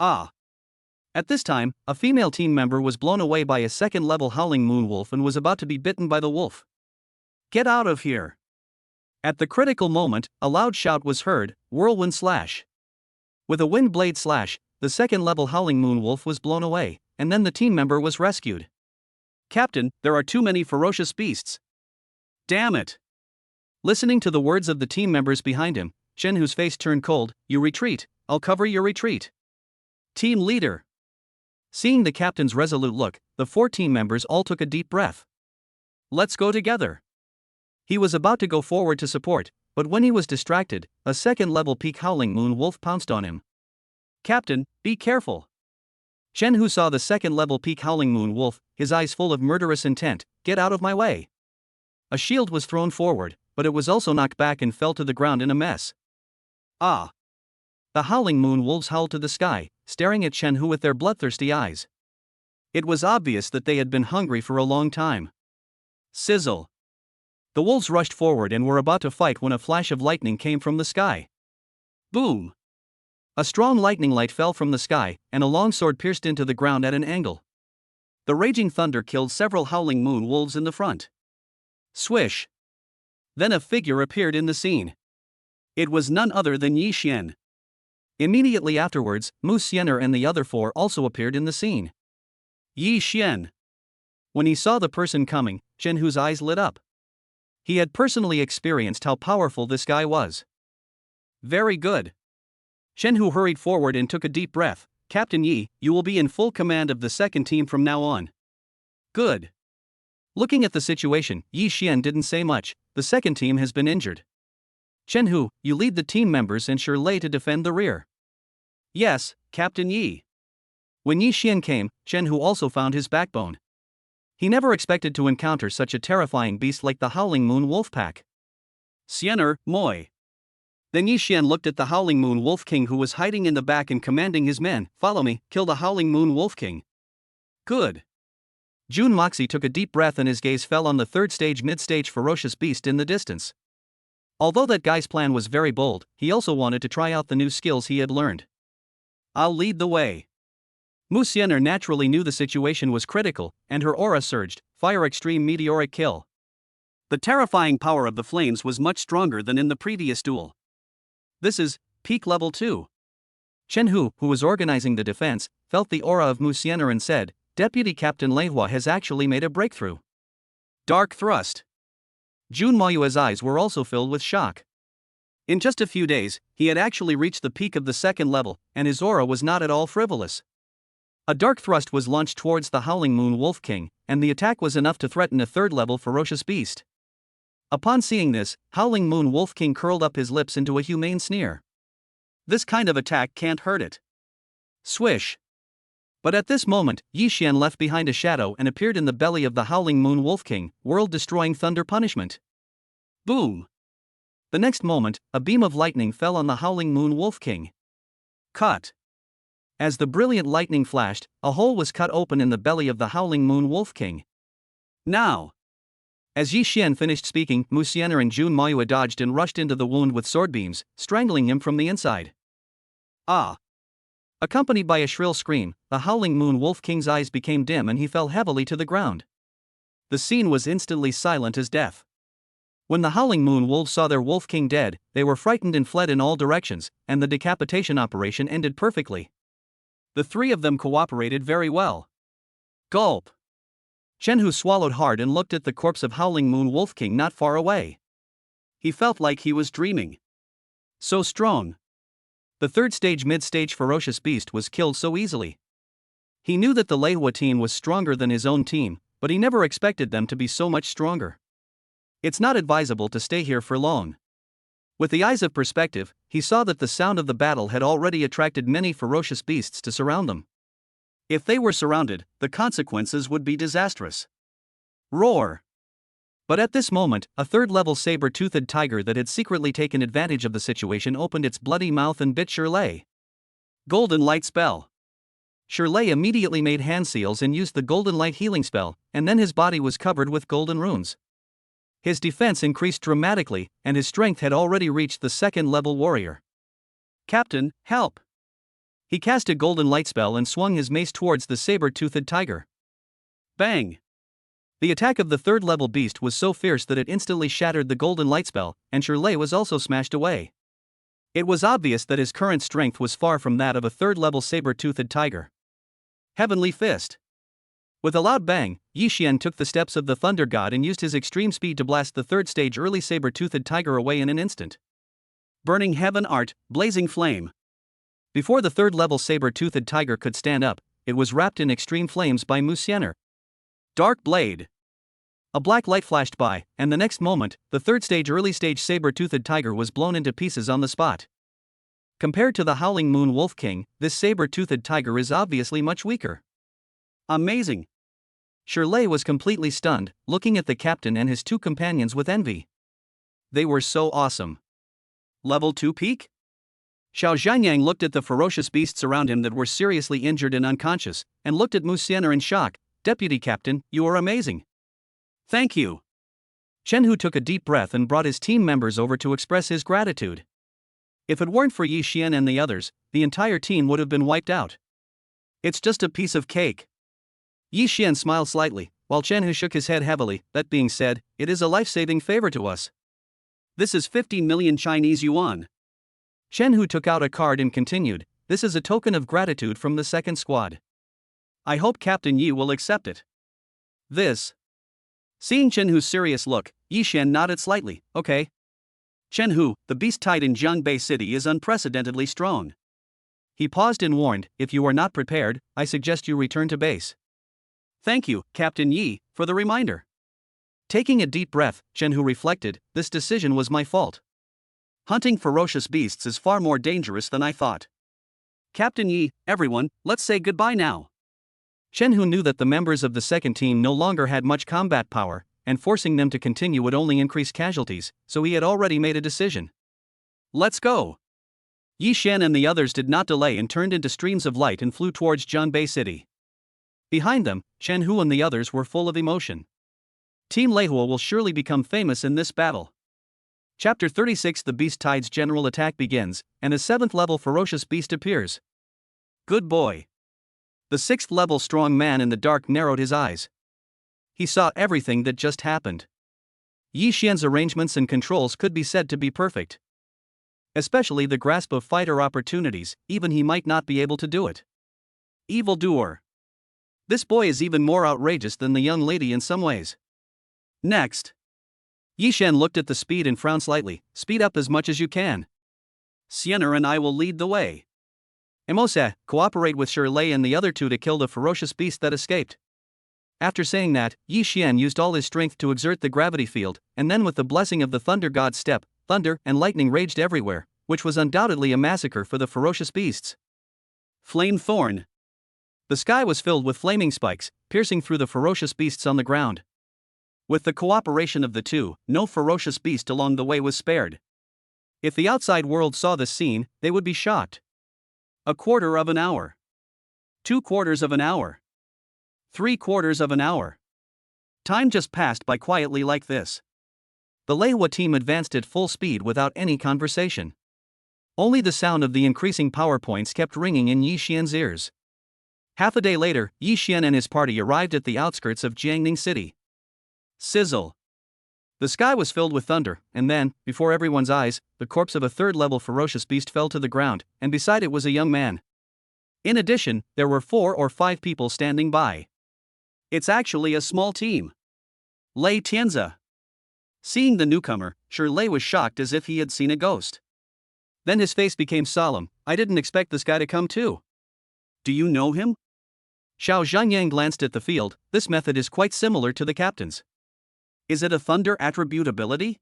At this time, a female team member was blown away by a 2nd-level Howling Moon Wolf and was about to be bitten by the wolf. Get out of here! At the critical moment, a loud shout was heard, whirlwind slash. With a wind blade slash, the 2nd-level Howling Moon Wolf was blown away, and then the team member was rescued. Captain, there are too many ferocious beasts. Damn it! Listening to the words of the team members behind him, Shen, whose face turned cold, you retreat, I'll cover your retreat. Team leader. Seeing the captain's resolute look, the 4 team members all took a deep breath. Let's go together. He was about to go forward to support, but when he was distracted, a second-level peak howling moon wolf pounced on him. Captain, be careful. Chen Hu saw the second-level peak howling moon wolf, his eyes full of murderous intent. Get out of my way. A shield was thrown forward, but it was also knocked back and fell to the ground in a mess. Ah! The howling moon wolves howled to the sky, staring at Chen Hu with their bloodthirsty eyes. It was obvious that they had been hungry for a long time. Sizzle! The wolves rushed forward and were about to fight when a flash of lightning came from the sky. Boom! A strong lightning light fell from the sky, and a long sword pierced into the ground at an angle. The raging thunder killed several howling moon wolves in the front. Swish! Then a figure appeared in the scene. It was none other than Yi Xian. Immediately afterwards, Musener and the other 4 also appeared in the scene. Yi Xian. When he saw the person coming, Chen Hu's eyes lit up. He had personally experienced how powerful this guy was. Very good. Chen Hu hurried forward and took a deep breath. Captain Yi, you will be in full command of the second team from now on. Good. Looking at the situation, Yi Xian didn't say much. The second team has been injured. Chen Hu, you lead the team members and Shirley to defend the rear. Yes, Captain Yi. When Yi Xian came, Chen Hu also found his backbone. He never expected to encounter such a terrifying beast like the Howling Moon Wolf Pack. Siener, Moi. Then Yi Xian looked at the Howling Moon Wolf King who was hiding in the back and commanding his men, follow me, kill the Howling Moon Wolf King. Good. Jun Moxie took a deep breath and his gaze fell on the third stage mid-stage ferocious beast in the distance. Although that guy's plan was very bold, he also wanted to try out the new skills he had learned. I'll lead the way. Musener naturally knew the situation was critical, and her aura surged, fire extreme meteoric kill. The terrifying power of the flames was much stronger than in the previous duel. This is peak level 2. Chen Hu, who was organizing the defense, felt the aura of Musener and said, Deputy Captain Lei Hua has actually made a breakthrough. Dark thrust. Jun Maoyue's eyes were also filled with shock. In just a few days, he had actually reached the peak of the second level, and his aura was not at all frivolous. A dark thrust was launched towards the Howling Moon Wolf King, and the attack was enough to threaten a third-level ferocious beast. Upon seeing this, Howling Moon Wolf King curled up his lips into a humane sneer. This kind of attack can't hurt it. Swish. But at this moment, Yi Xian left behind a shadow and appeared in the belly of the Howling Moon Wolf King, world-destroying thunder punishment. Boom! The next moment, a beam of lightning fell on the Howling Moon Wolf King. Cut! As the brilliant lightning flashed, a hole was cut open in the belly of the Howling Moon Wolf King. Now! As Yi Xian finished speaking, Musener and Jun Maoyue dodged and rushed into the wound with sword beams, strangling him from the inside. Ah! Accompanied by a shrill scream, the Howling Moon Wolf King's eyes became dim and he fell heavily to the ground. The scene was instantly silent as death. When the Howling Moon Wolves saw their Wolf King dead, they were frightened and fled in all directions, and the decapitation operation ended perfectly. The 3 of them cooperated very well. Gulp! Chen Hu swallowed hard and looked at the corpse of Howling Moon Wolf King not far away. He felt like he was dreaming. So strong. The third stage mid-stage ferocious beast was killed so easily. He knew that the Lei Hua team was stronger than his own team, but he never expected them to be so much stronger. It's not advisable to stay here for long. With the eyes of perspective, he saw that the sound of the battle had already attracted many ferocious beasts to surround them. If they were surrounded, the consequences would be disastrous. Roar! But at this moment, a third-level saber-toothed tiger that had secretly taken advantage of the situation opened its bloody mouth and bit Shirley. Golden Light Spell. Shirley immediately made hand seals and used the Golden Light healing spell, and then his body was covered with golden runes. His defense increased dramatically, and his strength had already reached the second-level warrior. Captain, help! He cast a Golden Light spell and swung his mace towards the saber-toothed tiger. Bang! The attack of the third-level beast was so fierce that it instantly shattered the Golden Light spell, and Shirley was also smashed away. It was obvious that his current strength was far from that of a third-level saber-toothed tiger. Heavenly Fist. With a loud bang, Yi Xian took the steps of the Thunder God and used his extreme speed to blast the third-stage early saber-toothed tiger away in an instant. Burning Heaven Art, Blazing Flame. Before the third-level saber-toothed tiger could stand up, it was wrapped in extreme flames by Musener. Dark blade. A black light flashed by, and the next moment, the third-stage early-stage saber-toothed tiger was blown into pieces on the spot. Compared to the Howling Moon Wolf King, this saber-toothed tiger is obviously much weaker. Amazing. Shirley was completely stunned, looking at the captain and his two companions with envy. They were so awesome. Level 2 peak? Xiao Zhanyang looked at the ferocious beasts around him that were seriously injured and unconscious, and looked at Musener in shock. Deputy Captain, you are amazing. Thank you. Chen Hu took a deep breath and brought his team members over to express his gratitude. If it weren't for Yi Xian and the others, the entire team would have been wiped out. It's just a piece of cake. Yi Xian smiled slightly, while Chen Hu shook his head heavily. That being said, it is a life-saving favor to us. This is 15 million Chinese yuan. Chen Hu took out a card and continued, this is a token of gratitude from the second squad. I hope Captain Yi will accept it. This. Seeing Chen Hu's serious look, Yi Xian nodded slightly. Okay. Chen Hu, the beast tide in Jiangbei City is unprecedentedly strong. He paused and warned, if you are not prepared, I suggest you return to base. Thank you, Captain Yi, for the reminder. Taking a deep breath, Chen Hu reflected, this decision was my fault. Hunting ferocious beasts is far more dangerous than I thought. Captain Yi, everyone, let's say goodbye now. Chen Hu knew that the members of the second team no longer had much combat power, and forcing them to continue would only increase casualties, so he had already made a decision. Let's go. Yi Xian and the others did not delay and turned into streams of light and flew towards Jiangbei City. Behind them, Chen Hu and the others were full of emotion. Team Leihua will surely become famous in this battle. Chapter 36 The Beast Tide's general attack begins, and a 7th-level ferocious beast appears. Good boy. The 6th-level strong man in the dark narrowed his eyes. He saw everything that just happened. Yi Xian's arrangements and controls could be said to be perfect. Especially the grasp of fighter opportunities, even he might not be able to do it. Evildoer. This boy is even more outrageous than the young lady in some ways. Next. Yi Xian looked at the speed and frowned slightly. Speed up as much as you can. Musener and I will lead the way. Emose, cooperate with Shirley and the other two to kill the ferocious beast that escaped. After saying that, Yi Xian used all his strength to exert the gravity field, and then with the blessing of the thunder god step, thunder and lightning raged everywhere, which was undoubtedly a massacre for the ferocious beasts. Flame thorn. The sky was filled with flaming spikes, piercing through the ferocious beasts on the ground. With the cooperation of the two, no ferocious beast along the way was spared. If the outside world saw this scene, they would be shocked. A quarter of an hour. 2/4 of an hour. 3/4 of an hour. Time just passed by quietly like this. The Leihua team advanced at full speed without any conversation. Only the sound of the increasing power points kept ringing in Yi Xian's ears. Half a day later, Yi Xian and his party arrived at the outskirts of Jiangning City. Sizzle. The sky was filled with thunder, and then, before everyone's eyes, the corpse of a 3rd-level ferocious beast fell to the ground, and beside it was a young man. In addition, there were 4 or 5 people standing by. It's actually a small team. Lei Tianzi. Seeing the newcomer, Shirley was shocked as if he had seen a ghost. Then his face became solemn. I didn't expect this guy to come too. Do you know him? Xiao Zhanyang glanced at the field. This method is quite similar to the captain's. Is it a thunder attribute ability?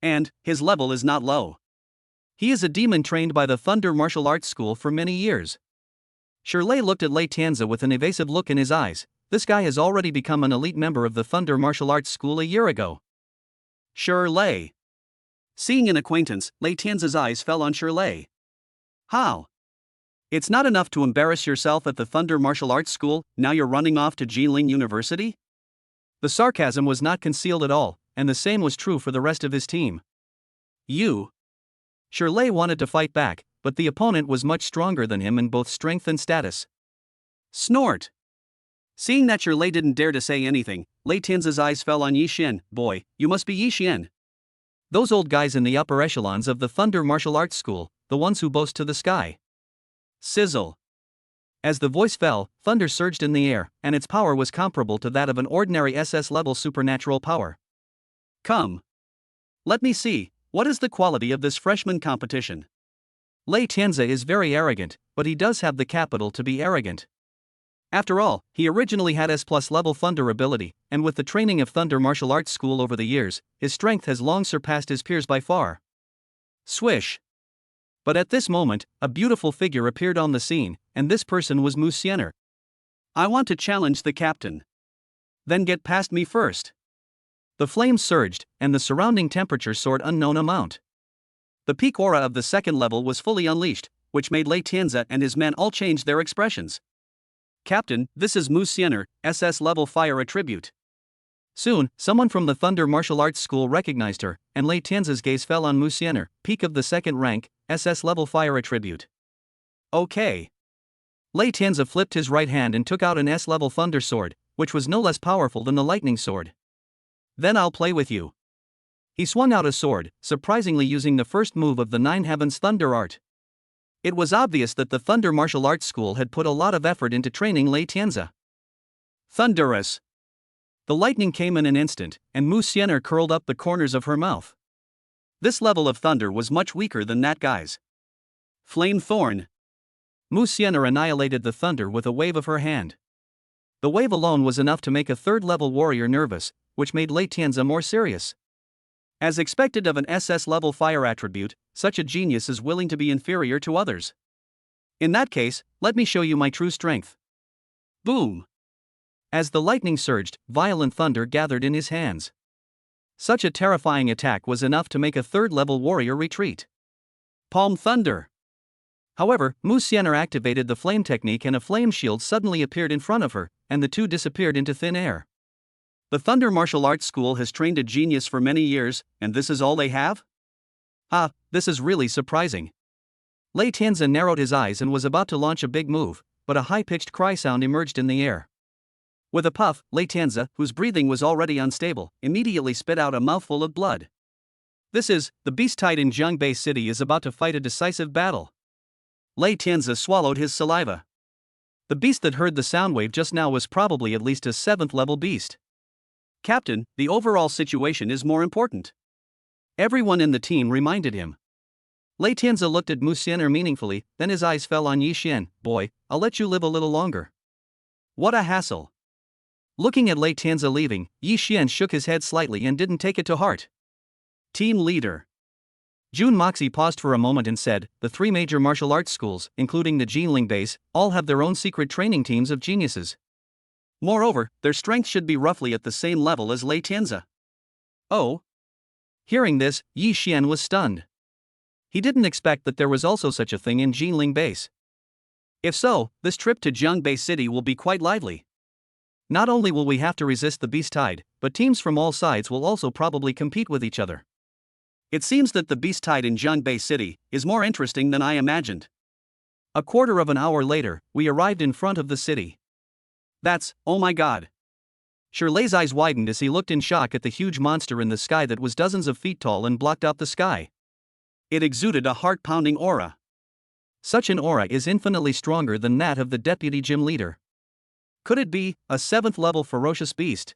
And, his level is not low. He is a demon trained by the Thunder Martial Arts School for many years. Shirley looked at Lei Tianzi with an evasive look in his eyes. This guy has already become an elite member of the Thunder Martial Arts School a year ago. Shirley. Seeing an acquaintance, Lei Tianzi's eyes fell on Shirley. How? It's not enough to embarrass yourself at the Thunder Martial Arts School, now you're running off to Jilin University? The sarcasm was not concealed at all, and the same was true for the rest of his team. You. Shirley wanted to fight back, but the opponent was much stronger than him in both strength and status. Snort. Seeing that Shirley didn't dare to say anything, Lei Tianzi's eyes fell on Yi Xian. Boy, you must be Yi Xian. Those old guys in the upper echelons of the Thunder Martial Arts School, the ones who boast to the sky. Sizzle. As the voice fell, thunder surged in the air, and its power was comparable to that of an ordinary SS-level supernatural power. Come. Let me see, what is the quality of this freshman competition? Lei Tianzi is very arrogant, but he does have the capital to be arrogant. After all, he originally had S+ level Thunder ability, and with the training of Thunder martial arts school over the years, his strength has long surpassed his peers by far. Swish! But at this moment, a beautiful figure appeared on the scene, and this person was Musener. I want to challenge the captain. Then get past me first. The flames surged, and the surrounding temperature soared unknown amount. The peak aura of the second level was fully unleashed, which made Lei Tianzi and his men all change their expressions. Captain, this is Musener, SS level fire attribute. Soon, someone from the Thunder martial arts school recognized her, and Lei Tianzi's gaze fell on Musener, peak of the second rank, SS level fire attribute. Okay. Lei Tianzi flipped his right hand and took out an S-level Thunder sword, which was no less powerful than the lightning sword. Then I'll play with you. He swung out a sword, surprisingly using the first move of the Nine Heavens Thunder art. It was obvious that the Thunder martial arts school had put a lot of effort into training Lei Tianzi. Thunderous! The lightning came in an instant, and Musener curled up the corners of her mouth. This level of thunder was much weaker than that guy's. Flame Thorn. Musener annihilated the thunder with a wave of her hand. The wave alone was enough to make a third-level warrior nervous, which made Lei Tianzi more serious. As expected of an SS-level fire attribute, such a genius is willing to be inferior to others. In that case, let me show you my true strength. Boom! As the lightning surged, violent thunder gathered in his hands. Such a terrifying attack was enough to make a third-level warrior retreat. Palm Thunder! However, Musener activated the flame technique and a flame shield suddenly appeared in front of her, and the two disappeared into thin air. The Thunder martial arts school has trained a genius for many years, and this is all they have? Ah, this is really surprising. Lei Tianzi narrowed his eyes and was about to launch a big move, but a high-pitched cry sound emerged in the air. With a puff, Lei Tianzi, whose breathing was already unstable, immediately spit out a mouthful of blood. The beast tide in Jiangbei City is about to fight a decisive battle. Lei Tianzi swallowed his saliva. The beast that heard the sound wave just now was probably at least a 7th-level beast. Captain, the overall situation is more important. Everyone in the team reminded him. Lei Tianzi looked at Musener meaningfully, then his eyes fell on Yi Xian. Boy, I'll let you live a little longer. What a hassle. Looking at Lei Tianzi leaving, Yi Xian shook his head slightly and didn't take it to heart. Team leader. Jun Moxie paused for a moment and said, the three major martial arts schools, including the Jinling base, all have their own secret training teams of geniuses. Moreover, their strength should be roughly at the same level as Lei Tianzi. Oh? Hearing this, Yi Xian was stunned. He didn't expect that there was also such a thing in Jinling base. If so, this trip to Jiangbei City will be quite lively. Not only will we have to resist the beast tide, but teams from all sides will also probably compete with each other. It seems that the beast tide in Jiangbei City is more interesting than I imagined. A quarter of an hour later, we arrived in front of the city. Oh my god. Lei's eyes widened as he looked in shock at the huge monster in the sky that was dozens of feet tall and blocked out the sky. It exuded a heart-pounding aura. Such an aura is infinitely stronger than that of the deputy gym leader. Could it be a 7th-level ferocious beast?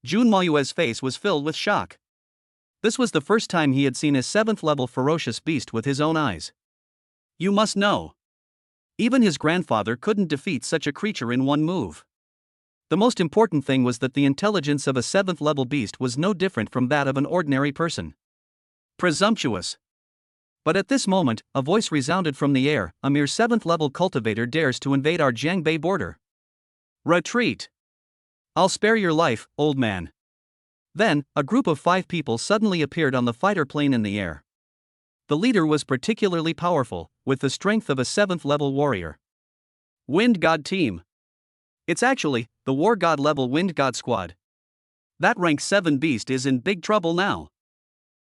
Jun Maoyue's face was filled with shock. This was the first time he had seen a 7th-level ferocious beast with his own eyes. You must know. Even his grandfather couldn't defeat such a creature in one move. The most important thing was that the intelligence of a 7th-level beast was no different from that of an ordinary person. Presumptuous. But at this moment, a voice resounded from the air, a mere 7th-level cultivator dares to invade our Jiangbei border. Retreat. I'll spare your life, old man. Then, a group of 5 people suddenly appeared on the fighter plane in the air. The leader was particularly powerful, with the strength of a 7th-level warrior. Wind God Team. It's actually the War God level Wind God Squad. That rank 7 beast is in big trouble now.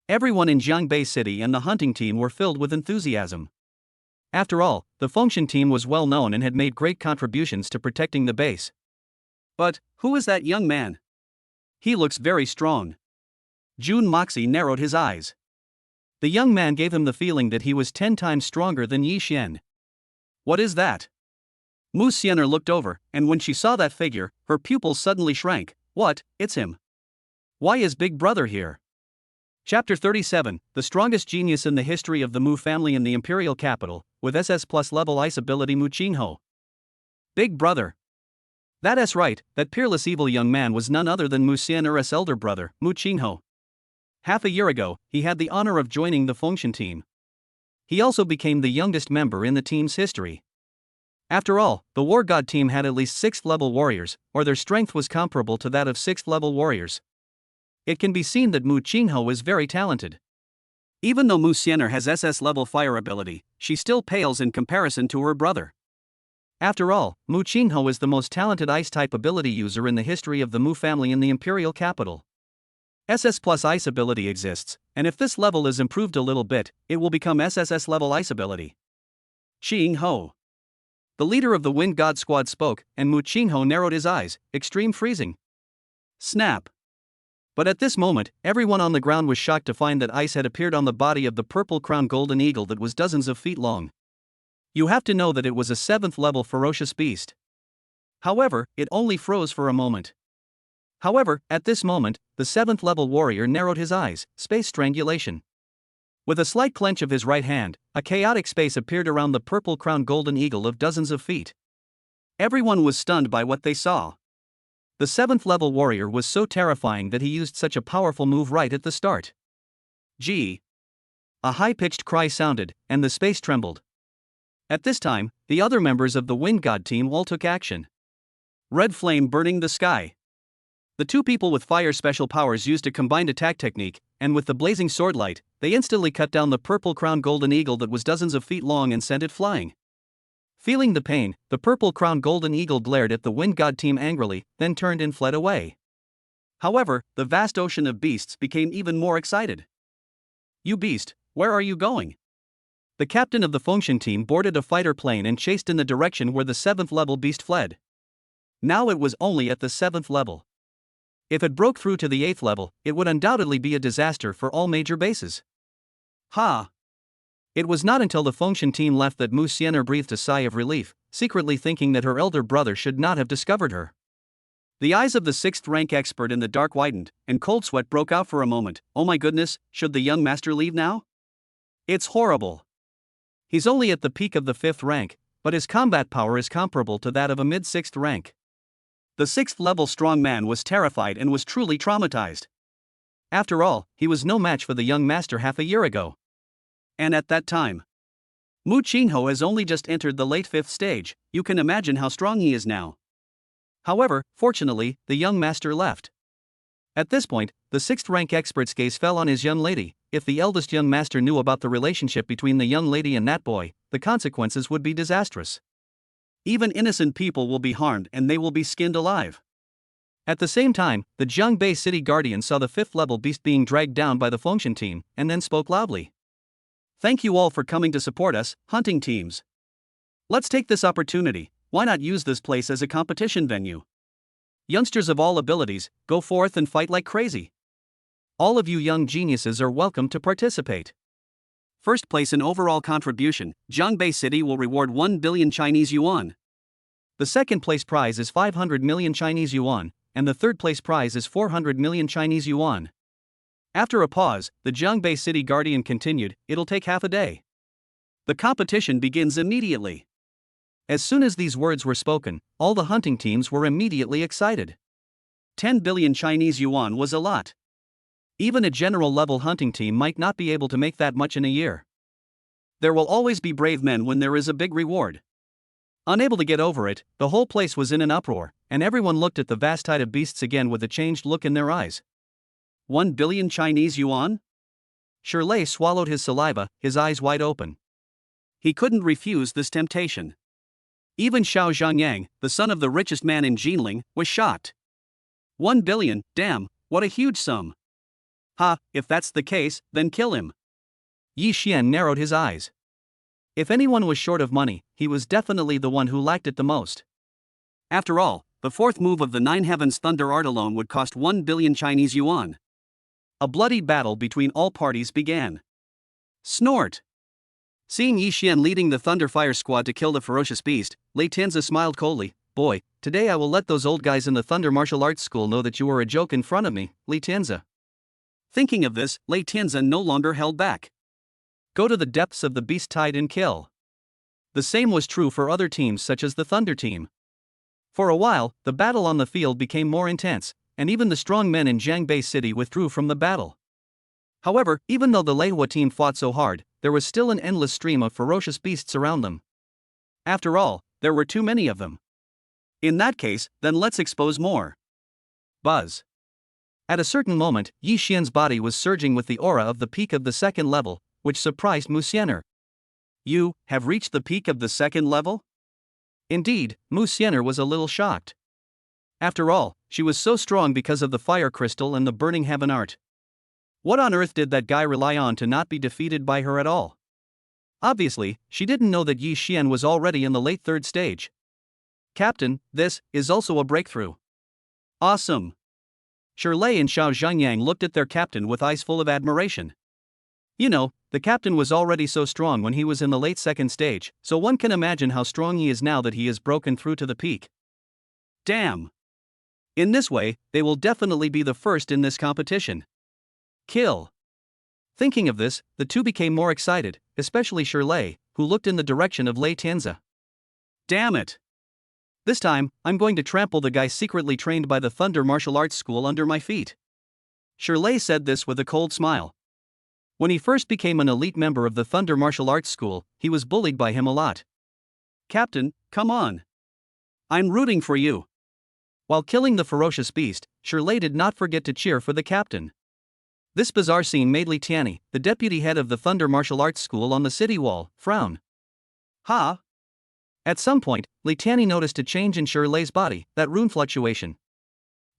Everyone in Jiangbei City and the hunting team were filled with enthusiasm. After all, the Fengshan team was well known and had made great contributions to protecting the base. But, who is that young man? He looks very strong. Jun Moxie narrowed his eyes. The young man gave him the feeling that he was 10 times stronger than Yi Xian. What is that? Musener looked over, and when she saw that figure, her pupils suddenly shrank. What, it's him. Why is Big Brother here? Chapter 37, the strongest genius in the history of the Mu family in the imperial capital, with SS plus level ice ability Muchinho. Big brother. That's right, that peerless evil young man was none other than Musener's elder brother, Muchinho. Half a year ago, he had the honor of joining the Fengshan team. He also became the youngest member in the team's history. After all, the War God team had at least 6th level warriors, or their strength was comparable to that of 6th level warriors. It can be seen that Muchinho is very talented. Even though Musener has SS level fire ability, she still pales in comparison to her brother. After all, Muchinho is the most talented ice type ability user in the history of the Mu family in the imperial capital. SS plus ice ability exists, and if this level is improved a little bit, it will become SSS level ice ability. Xing-ho. The leader of the Wind God squad spoke, and Muchinho narrowed his eyes, extreme freezing. Snap. But at this moment, everyone on the ground was shocked to find that ice had appeared on the body of the purple-crowned golden eagle that was dozens of feet long. You have to know that it was a 7th level ferocious beast. However, it only froze for a moment. However, at this moment, the 7th level warrior narrowed his eyes, space strangulation. With a slight clench of his right hand, a chaotic space appeared around the purple-crowned golden eagle of dozens of feet. Everyone was stunned by what they saw. The 7th level warrior was so terrifying that he used such a powerful move right at the start. Gee! A high-pitched cry sounded, and the space trembled. At this time, the other members of the Wind God team all took action. Red flame burning the sky. The two people with fire special powers used a combined attack technique, and with the blazing sword light, they instantly cut down the purple-crowned golden eagle that was dozens of feet long and sent it flying. Feeling the pain, the purple-crowned golden eagle glared at the Wind God team angrily, then turned and fled away. However, the vast ocean of beasts became even more excited. You beast, where are you going? The captain of the Fengshan team boarded a fighter plane and chased in the direction where the 7th level beast fled. Now it was only at the 7th level. If it broke through to the 8th level, it would undoubtedly be a disaster for all major bases. Ha! It was not until the Fengshan team left that Musener breathed a sigh of relief, secretly thinking that her elder brother should not have discovered her. The eyes of the 6th rank expert in the dark widened, and cold sweat broke out for a moment. Oh my goodness, should the young master leave now? It's horrible. He's only at the peak of the 5th rank, but his combat power is comparable to that of a mid-6th rank. The 6th level strong man was terrified and was truly traumatized. After all, he was no match for the young master half a year ago. And at that time, Muchinho has only just entered the late 5th stage. You can imagine how strong he is now. However, fortunately, the young master left. At this point, the 6th rank expert's gaze fell on his young lady. If the eldest young master knew about the relationship between the young lady and that boy, the consequences would be disastrous. Even innocent people will be harmed and they will be skinned alive. At the same time, the Jiangbei city guardian saw the 5th level beast being dragged down by the Fengshan team, and then spoke loudly. Thank you all for coming to support us, hunting teams. Let's take this opportunity. Why not use this place as a competition venue? Youngsters of all abilities, go forth and fight like crazy. All of you young geniuses are welcome to participate. First place in overall contribution, Jiangbei City will reward 1 billion Chinese yuan. The second place prize is 500 million Chinese yuan, and the third place prize is 400 million Chinese yuan. After a pause, the Jiangbei City Guardian continued, it'll take half a day. The competition begins immediately. As soon as these words were spoken, all the hunting teams were immediately excited. 10 billion Chinese yuan was a lot. Even a general-level hunting team might not be able to make that much in a year. There will always be brave men when there is a big reward. Unable to get over it, the whole place was in an uproar, and everyone looked at the vast tide of beasts again with a changed look in their eyes. 1 billion Chinese yuan? Shirley swallowed his saliva, his eyes wide open. He couldn't refuse this temptation. Even Xiao Zhangyang, the son of the richest man in Jinling, was shocked. 1 billion, damn, what a huge sum. Ha, if that's the case, then kill him. Yi Xian narrowed his eyes. If anyone was short of money, he was definitely the one who lacked it the most. After all, the fourth move of the Nine Heavens Thunder Art alone would cost 1 billion Chinese yuan. A bloody battle between all parties began. Snort! Seeing Yi Xian leading the Thunder Fire Squad to kill the ferocious beast, Lei Tianzi smiled coldly. Boy, today I will let those old guys in the Thunder Martial Arts School know that you were a joke in front of me, Lei Tianzi. Thinking of this, Lei Tianzhen no longer held back. Go to the depths of the beast tide and kill. The same was true for other teams such as the Thunder team. For a while, the battle on the field became more intense, and even the strong men in Jiangbei City withdrew from the battle. However, even though the Leihua team fought so hard, there was still an endless stream of ferocious beasts around them. After all, there were too many of them. In that case, then let's expose more. Buzz. At a certain moment, Yi Xian's body was surging with the aura of the peak of the second level, which surprised Musener. You have reached the peak of the second level? Indeed, Musener was a little shocked. After all, she was so strong because of the fire crystal and the burning heaven art. What on earth did that guy rely on to not be defeated by her at all? Obviously, she didn't know that Yi Xian was already in the late third stage. Captain, this is also a breakthrough. Awesome. Shirley and Xiao Zhangyang looked at their captain with eyes full of admiration. You know, the captain was already so strong when he was in the late second stage, so one can imagine how strong he is now that he has broken through to the peak. Damn. In this way, they will definitely be the first in this competition. Kill. Thinking of this, the two became more excited, especially Shirley, who looked in the direction of Lei Tianzhen. Damn it. This time, I'm going to trample the guy secretly trained by the Thunder Martial Arts School under my feet. Shirley said this with a cold smile. When he first became an elite member of the Thunder Martial Arts School, he was bullied by him a lot. Captain, come on. I'm rooting for you. While killing the ferocious beast, Shirley did not forget to cheer for the captain. This bizarre scene made Li Tianyi, the deputy head of the Thunder Martial Arts School on the city wall, frown. Ha! At some point, Li Tianyi noticed a change in Shirley's body, that rune fluctuation.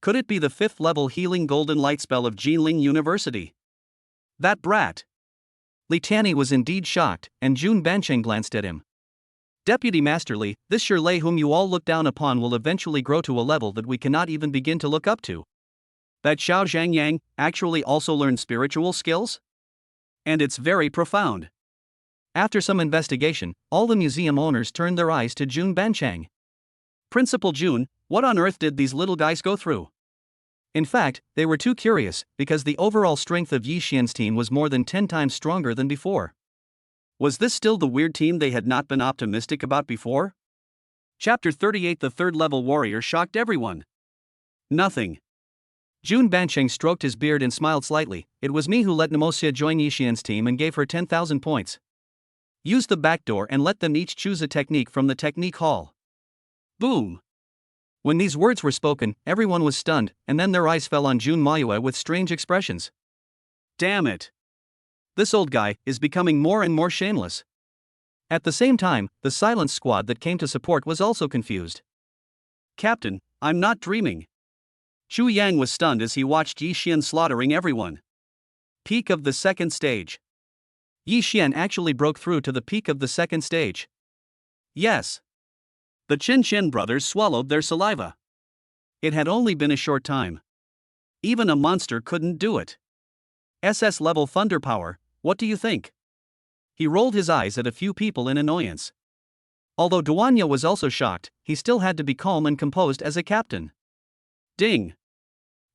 Could it be the 5th level healing golden light spell of Jinling University? That brat. Li Tianyi was indeed shocked, and Jun Bancheng glanced at him. Deputy Master Li, this Shirley whom you all look down upon will eventually grow to a level that we cannot even begin to look up to. That Xiao Zhangyang actually also learned spiritual skills? And it's very profound. After some investigation, all the museum owners turned their eyes to Jun Bancheng. Principal Jun, what on earth did these little guys go through? In fact, they were too curious, because the overall strength of Yi Xian's team was more than 10 times stronger than before. Was this still the weird team they had not been optimistic about before? Chapter 38. The third level warrior shocked everyone. Nothing. Jun Bancheng stroked his beard and smiled slightly. It was me who let Nemosia join Yi Xian's team and gave her 10,000 points. Use the back door and let them each choose a technique from the technique hall. Boom. When these words were spoken, everyone was stunned, and then their eyes fell on Jun Mayue with strange expressions. Damn it. This old guy is becoming more and more shameless. At the same time, the silence squad that came to support was also confused. Captain, I'm not dreaming. Chu Yang was stunned as he watched Yi Xian slaughtering everyone. Peak of the second stage. Yi Xian actually broke through to the peak of the second stage. Yes. The Chin brothers swallowed their saliva. It had only been a short time. Even a monster couldn't do it. SS level thunder power, what do you think? He rolled his eyes at a few people in annoyance. Although Duanya was also shocked, he still had to be calm and composed as a captain. Ding.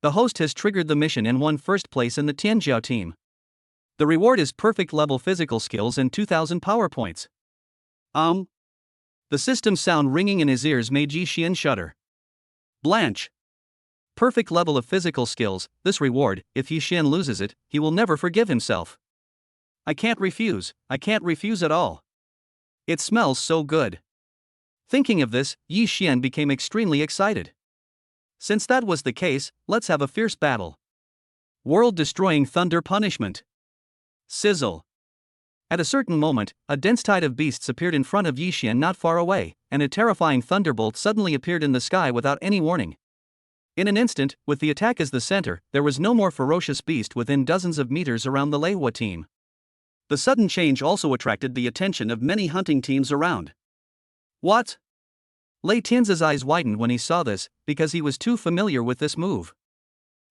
The host has triggered the mission and won first place in the Tianjiao team. The reward is perfect level physical skills and 2,000 power points. The system sound ringing in his ears made Yi Xian shudder. Blanche. Perfect level of physical skills, this reward, if Yi Xian loses it, he will never forgive himself. I can't refuse at all. It smells so good. Thinking of this, Yi Xian became extremely excited. Since that was the case, let's have a fierce battle. World-destroying thunder punishment. Sizzle. At a certain moment, a dense tide of beasts appeared in front of Yi Xian not far away, and a terrifying thunderbolt suddenly appeared in the sky without any warning. In an instant, with the attack as the center, there was no more ferocious beast within dozens of meters around the Leihua team. The sudden change also attracted the attention of many hunting teams around. What? Lei Tianzhen's eyes widened when he saw this, because he was too familiar with this move.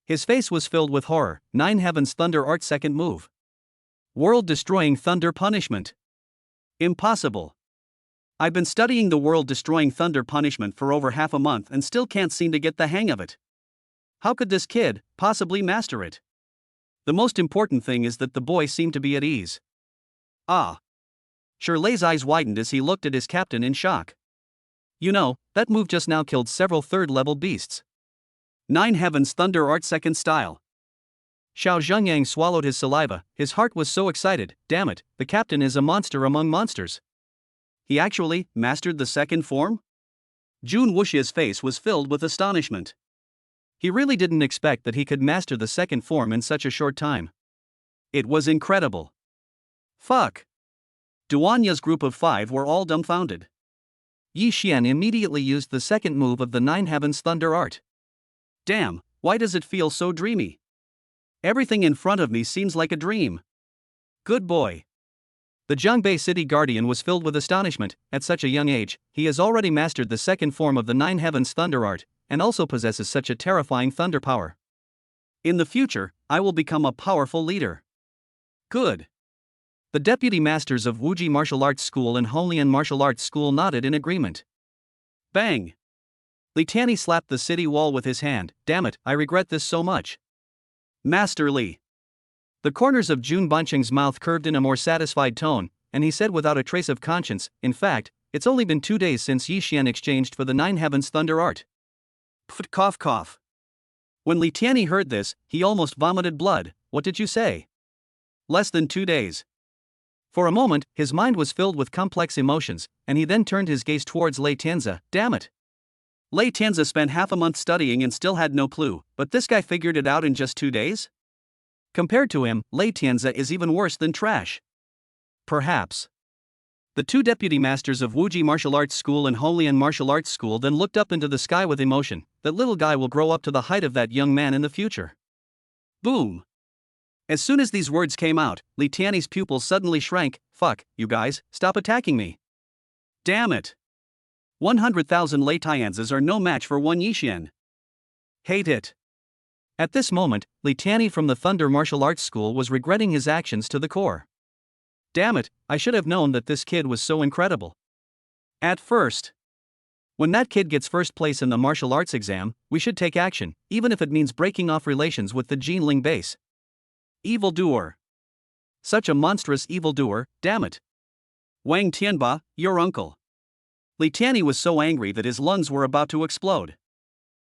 His face was filled with horror. 9 Heavens Thunder Art second move. World-destroying thunder punishment. Impossible. I've been studying the world-destroying thunder punishment for over half a month and still can't seem to get the hang of it. How could this kid possibly master it? The most important thing is that the boy seemed to be at ease. Ah. Shirley's eyes widened as he looked at his captain in shock. You know, that move just now killed several third-level beasts. 9 Heavens Thunder Art Second Style. Xiao Zhengyang swallowed his saliva, his heart was so excited, damn it, the captain is a monster among monsters. He actually mastered the second form? Jun Wuxia's face was filled with astonishment. He really didn't expect that he could master the second form in such a short time. It was incredible. Fuck. Duanya's group of 5 were all dumbfounded. Yi Xian immediately used the second move of the 9 Heavens Thunder Art. Damn, why does it feel so dreamy? Everything in front of me seems like a dream. Good boy. The Zhangbei city guardian was filled with astonishment. At such a young age, he has already mastered the second form of the 9 Heavens Thunder Art, and also possesses such a terrifying thunder power. In the future, I will become a powerful leader. Good. The deputy masters of Wuji Martial Arts School and Honglian Martial Arts School nodded in agreement. Bang! Li Tianyi slapped the city wall with his hand. Damn it, I regret this so much. Master Li. The corners of Jun Bancheng's mouth curved in a more satisfied tone, and he said without a trace of conscience, in fact, it's only been 2 days since Yi Xian exchanged for the 9 Heavens Thunder Art. Pft, cough cough. When Li Tianyi heard this, he almost vomited blood. What did you say? Less than 2 days. For a moment, his mind was filled with complex emotions, and he then turned his gaze towards Lei Tianzi. Damn it. Lei Tianzi spent half a month studying and still had no clue, but this guy figured it out in just 2 days? Compared to him, Lei Tianzi is even worse than trash. Perhaps. The 2 deputy masters of Wuji Martial Arts School and Honglian Martial Arts School then looked up into the sky with emotion. That little guy will grow up to the height of that young man in the future. Boom. As soon as these words came out, Li Tianyi's pupils suddenly shrank. Fuck, you guys, stop attacking me. Damn it. 100,000 Lei Tianzis are no match for one Yi Xian. Hate it. At this moment, Li Tianyi from the Thunder Martial Arts School was regretting his actions to the core. Damn it, I should have known that this kid was so incredible. At first. When that kid gets first place in the martial arts exam, we should take action, even if it means breaking off relations with the Jinling base. Evildoer. Such a monstrous evildoer, damn it. Wang Tianba, your uncle. Li Tianyi was so angry that his lungs were about to explode.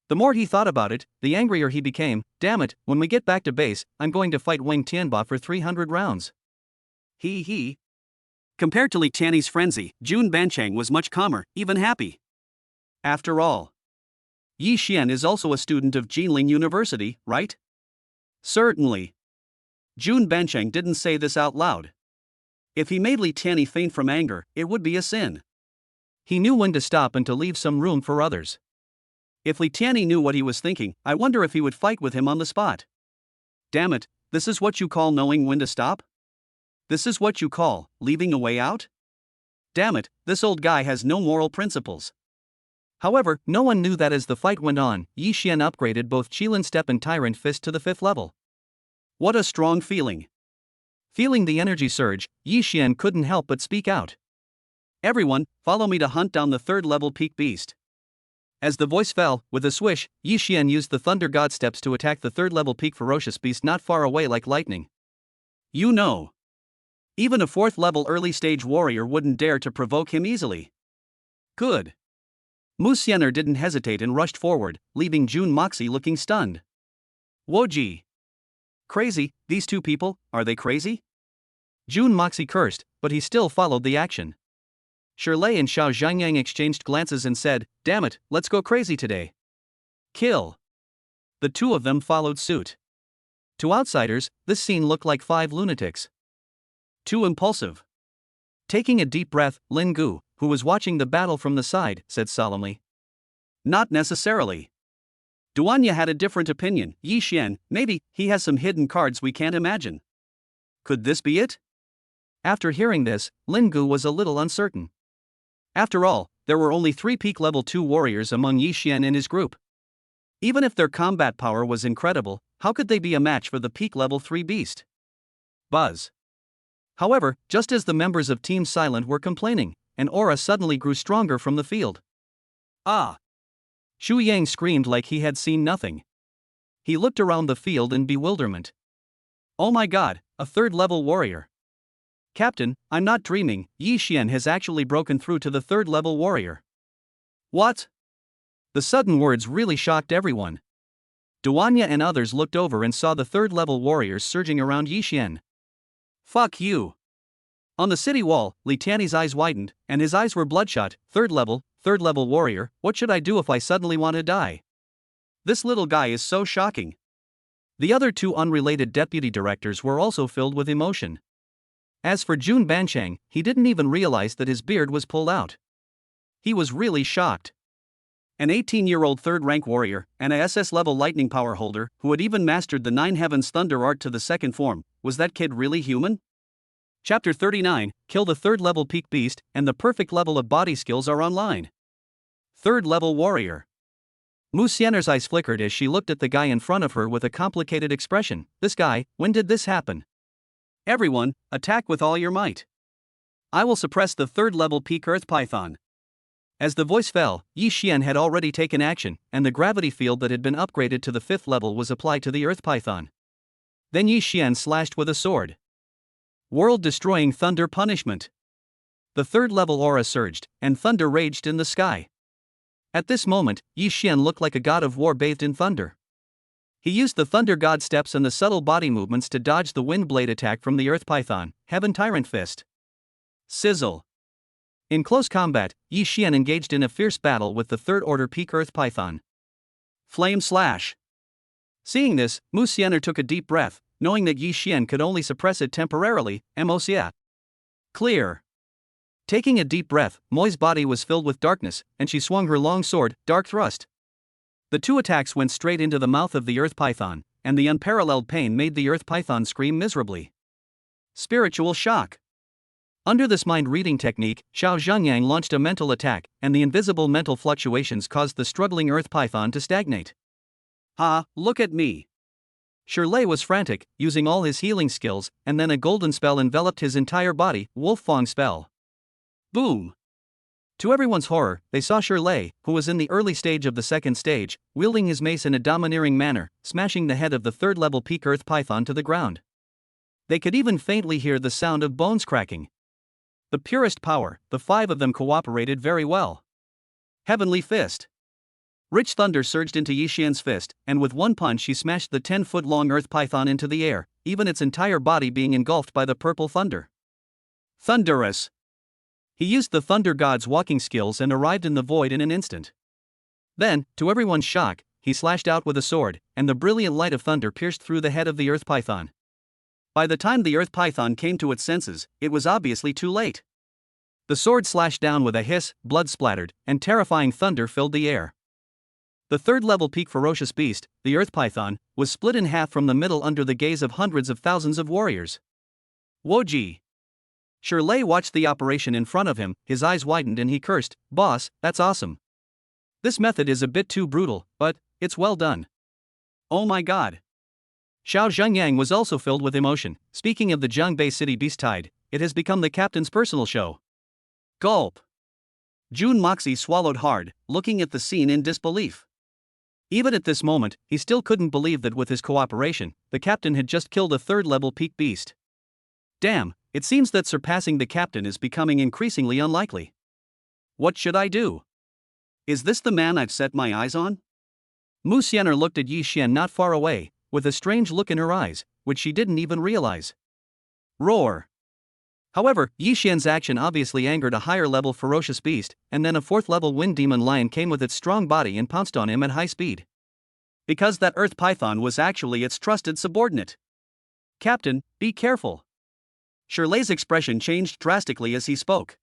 The more he thought about it, the angrier he became. Damn it, when we get back to base, I'm going to fight Wang Tianba for 300 rounds. He. Compared to Li Tianyi's frenzy, Jun Bancheng was much calmer, even happy. After all, Yi Xian is also a student of Jinling University, right? Certainly. Jun Bancheng didn't say this out loud. If he made Li Tianyi faint from anger, it would be a sin. He knew when to stop and to leave some room for others. If Li Tianyi knew what he was thinking, I wonder if he would fight with him on the spot. Damn it, this is what you call knowing when to stop? This is what you call leaving a way out? Damn it, this old guy has no moral principles. However, no one knew that as the fight went on, Yi Xian upgraded both Qilin Step and Tyrant Fist to the 5th level. What a strong feeling. Feeling the energy surge, Yi Xian couldn't help but speak out. Everyone, follow me to hunt down the 3rd level peak beast. As the voice fell, with a swish, Yi Xian used the Thunder God Steps to attack the 3rd level peak ferocious beast not far away like lightning. You know. Even a 4th level early stage warrior wouldn't dare to provoke him easily. Good. Musener didn't hesitate and rushed forward, leaving Jun Moxie looking stunned. Woji. Crazy, these 2 people, are they crazy? Jun Moxie cursed, but he still followed the action. Shirley and Xiao Zhangyang exchanged glances and said, damn it, let's go crazy today. Kill. The 2 of them followed suit. To outsiders, this scene looked like 5 lunatics. Too impulsive. Taking a deep breath, Lin Gu, who was watching the battle from the side, said solemnly. Not necessarily. Duanya had a different opinion. Yi Xian, maybe, he has some hidden cards we can't imagine. Could this be it? After hearing this, Lin Gu was a little uncertain. After all, there were only 3 peak level 2 warriors among Yi Xian and his group. Even if their combat power was incredible, how could they be a match for the peak level 3 beast? Buzz. However, just as the members of Team Silent were complaining, an aura suddenly grew stronger from the field. Ah! Xu Yang screamed like he had seen nothing. He looked around the field in bewilderment. Oh my god, a third level warrior. Captain, I'm not dreaming, Yi Xian has actually broken through to the third level warrior. What? The sudden words really shocked everyone. Duanya and others looked over and saw the third level warriors surging around Yi Xian. Fuck you. On the city wall, Li Tianyi's eyes widened, and his eyes were bloodshot. Third level warrior, what should I do if I suddenly want to die? This little guy is so shocking. The other two unrelated deputy directors were also filled with emotion. As for Jun Banchang, he didn't even realize that his beard was pulled out. He was really shocked. An 18-year-old third-rank warrior, and a SS-level lightning power holder, who had even mastered the Nine Heavens Thunder art to the second form, was that kid really human? Chapter 39, Kill the third-level peak beast, and the perfect level of body skills are online. Third-level warrior. Musener's eyes flickered as she looked at the guy in front of her with a complicated expression. This guy, when did this happen? Everyone, attack with all your might. I will suppress the third-level peak earth python. As the voice fell, Yi Xian had already taken action, and the gravity field that had been upgraded to the 5th level was applied to the earth python. Then Yi Xian slashed with a sword. World-destroying thunder punishment. The third-level aura surged, and thunder raged in the sky. At this moment, Yi Xian looked like a god of war bathed in thunder. He used the thunder god steps and the subtle body movements to dodge the wind blade attack from the earth python, Heaven Tyrant Fist. Sizzle. In close combat, Yi Xian engaged in a fierce battle with the third-order peak earth python. Flame Slash. Seeing this, Musener took a deep breath, knowing that Yi Xian could only suppress it temporarily. Mosia. Clear. Taking a deep breath, Moi's body was filled with darkness, and she swung her long sword, Dark Thrust. The two attacks went straight into the mouth of the earth python, and the unparalleled pain made the earth python scream miserably. Spiritual Shock. Under this mind-reading technique, Xiao Zhenyang launched a mental attack, and the invisible mental fluctuations caused the struggling earth python to stagnate. Ha, look at me. Shirley was frantic, using all his healing skills, and then a golden spell enveloped his entire body, Wolf Fang spell. Boom! To everyone's horror, they saw Shirley, who was in the early stage of the second stage, wielding his mace in a domineering manner, smashing the head of the third-level peak earth python to the ground. They could even faintly hear the sound of bones cracking. The purest power, the five of them cooperated very well. Heavenly Fist. Rich thunder surged into Yi Xian's fist, and with one punch he smashed the 10-foot-long earth python into the air, even its entire body being engulfed by the purple thunder. Thunderous. He used the thunder god's walking skills and arrived in the void in an instant. Then, to everyone's shock, he slashed out with a sword, and the brilliant light of thunder pierced through the head of the earth python. By the time the earth python came to its senses, it was obviously too late. The sword slashed down with a hiss, blood splattered, and terrifying thunder filled the air. The third-level peak ferocious beast, the earth python, was split in half from the middle under the gaze of hundreds of thousands of warriors. Woji. Shirley watched the operation in front of him, his eyes widened and he cursed, "Boss, that's awesome. This method is a bit too brutal, but it's well done. Oh my god." Xiao Zhenyang was also filled with emotion. Speaking of the Zhangbei City Beast Tide, it has become the captain's personal show. Gulp. Jun Moxie swallowed hard, looking at the scene in disbelief. Even at this moment, he still couldn't believe that with his cooperation, the captain had just killed a third-level peak beast. Damn, it seems that surpassing the captain is becoming increasingly unlikely. What should I do? Is this the man I've set my eyes on? Musener looked at Yi Xian not far away, with a strange look in her eyes, which she didn't even realize. Roar. However, Yi Xian's action obviously angered a higher-level ferocious beast, and then a 4th-level wind demon lion came with its strong body and pounced on him at high speed. Because that earth python was actually its trusted subordinate. Captain, be careful. Shirley's expression changed drastically as he spoke.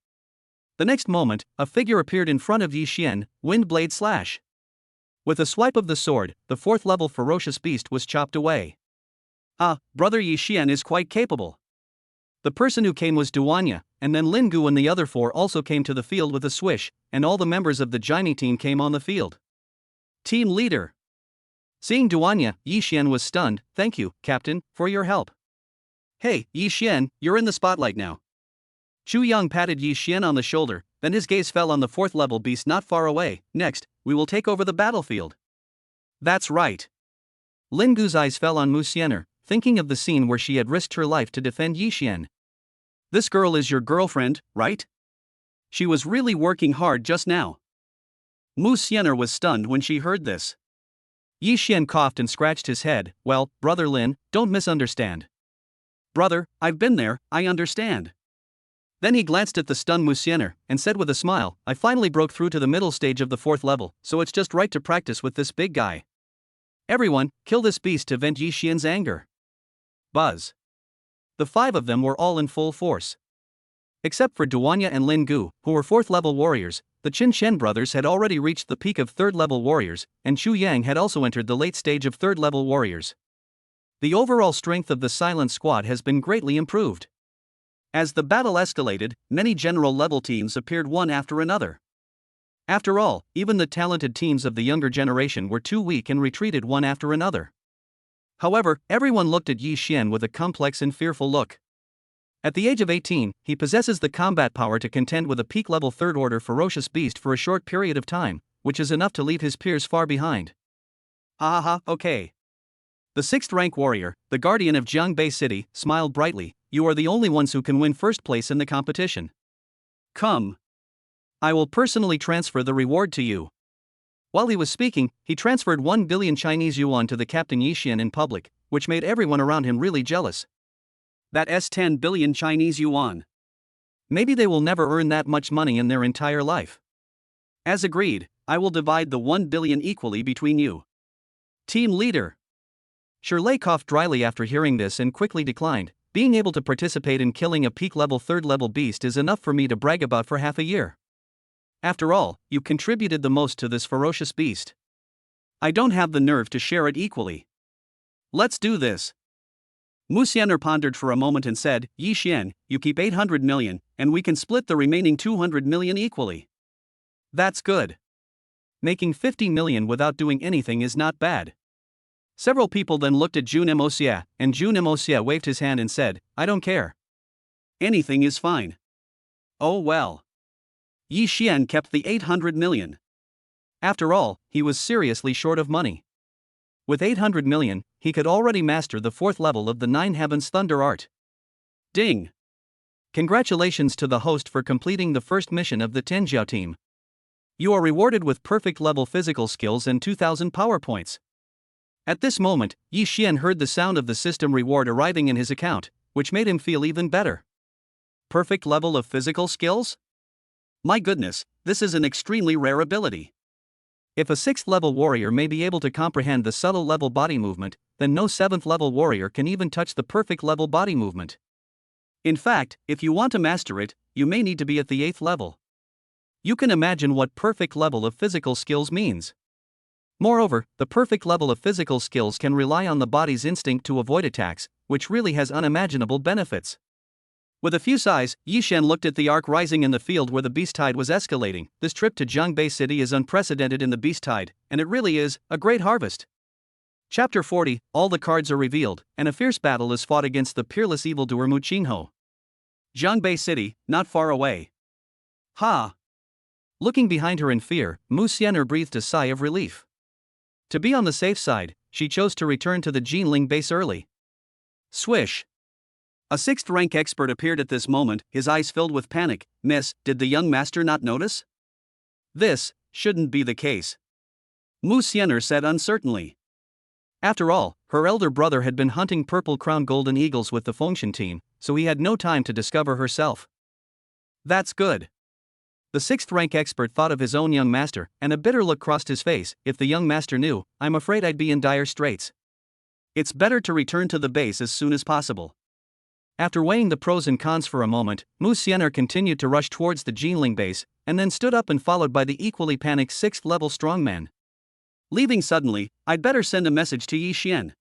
The next moment, a figure appeared in front of Yi Xian, Wind Blade Slash. With a swipe of the sword, the 4th-level ferocious beast was chopped away. Ah, brother Yi Xian is quite capable. The person who came was Duanya, and then Lin Gu and the other 4 also came to the field with a swish, and all the members of the Jiney team came on the field. Team leader. Seeing Duanya, Yi Xian was stunned. "Thank you, Captain, for your help." "Hey, Yi Xian, you're in the spotlight now." Chu Yang patted Yi Xian on the shoulder, then his gaze fell on the 4th-level beast not far away. "Next, we will take over the battlefield." "That's right." Lin Gu's eyes fell on Musener. thinking of the scene where she had risked her life to defend Yixian. This girl is your girlfriend, right? She was really working hard just now. Musener was stunned when she heard this. Yixian coughed and scratched his head. Well, Brother Lin, don't misunderstand. Brother, I've been there, I understand. Then he glanced at the stunned Musener and said with a smile, I finally broke through to the middle stage of the 4th level, so it's just right to practice with this big guy. Everyone, kill this beast to vent Yixian's anger. Buzz. The 5 of them were all in full force. Except for Duanya and Lin Gu, who were 4th level warriors, the Qin Shen brothers had already reached the peak of 3rd level warriors, and Chu Yang had also entered the late stage of 3rd level warriors. The overall strength of the Silent Squad has been greatly improved. As the battle escalated, many general level teams appeared one after another. After all, even the talented teams of the younger generation were too weak and retreated one after another. However, everyone looked at Yi Xian with a complex and fearful look. At the age of 18, he possesses the combat power to contend with a peak-level 3rd order ferocious beast for a short period of time, which is enough to leave his peers far behind. Ha ha ha, okay. The 6th rank warrior, the guardian of Jiangbei City, smiled brightly. You are the only ones who can win first place in the competition. Come. I will personally transfer the reward to you. While he was speaking, he transferred 1 billion Chinese yuan to the Captain Yixian in public, which made everyone around him really jealous. That's 10 billion Chinese yuan. Maybe they will never earn that much money in their entire life. As agreed, I will divide the 1 billion equally between you. Team leader. Shirley coughed dryly after hearing this and quickly declined. Being able to participate in killing a peak-level 3rd level beast is enough for me to brag about for half a year. After all, you contributed the most to this ferocious beast. I don't have the nerve to share it equally. Let's do this. Musener pondered for a moment and said, Yi Xian, you keep 800 million, and we can split the remaining 200 million equally. That's good. Making 50 million without doing anything is not bad. Several people then looked at Jun Moxia, and Jun Moxia waved his hand and said, I don't care. Anything is fine. Oh well. Yi Xian kept the 800 million. After all, he was seriously short of money. With 800 million, he could already master the 4th level of the 9 Heavens Thunder Art. Ding! Congratulations to the host for completing the first mission of the Tenjiao team. You are rewarded with perfect level physical skills and 2,000 power points. At this moment, Yi Xian heard the sound of the system reward arriving in his account, which made him feel even better. Perfect level of physical skills? My goodness, this is an extremely rare ability. If a 6th level warrior may be able to comprehend the subtle level body movement, then no 7th level warrior can even touch the perfect level body movement. In fact, if you want to master it, you may need to be at the 8th level. You can imagine what perfect level of physical skills means. Moreover, the perfect level of physical skills can rely on the body's instinct to avoid attacks, which really has unimaginable benefits. With a few sighs, Yi Xian looked at the arc rising in the field where the beast tide was escalating. This trip to Jiangbei City is unprecedented in the beast tide, and it really is a great harvest. Chapter 40, all the cards are revealed, and a fierce battle is fought against the peerless evildoer Mu Qingho. Jiangbei City, not far away. Ha! Looking behind her in fear, Musener breathed a sigh of relief. To be on the safe side, she chose to return to the Jinling base early. Swish! A 6th rank expert appeared at this moment, his eyes filled with panic. Miss, did the young master not notice? This shouldn't be the case, Musener said uncertainly. After all, her elder brother had been hunting purple crown golden eagles with the Fengshan team, so he had no time to discover herself. That's good. The 6th rank expert thought of his own young master, and a bitter look crossed his face. If the young master knew, I'm afraid I'd be in dire straits. It's better to return to the base as soon as possible. After weighing the pros and cons for a moment, Musener continued to rush towards the Jinling base, and then stood up and followed by the equally panicked 6th level strongman. Leaving suddenly, I'd better send a message to Yi Xian.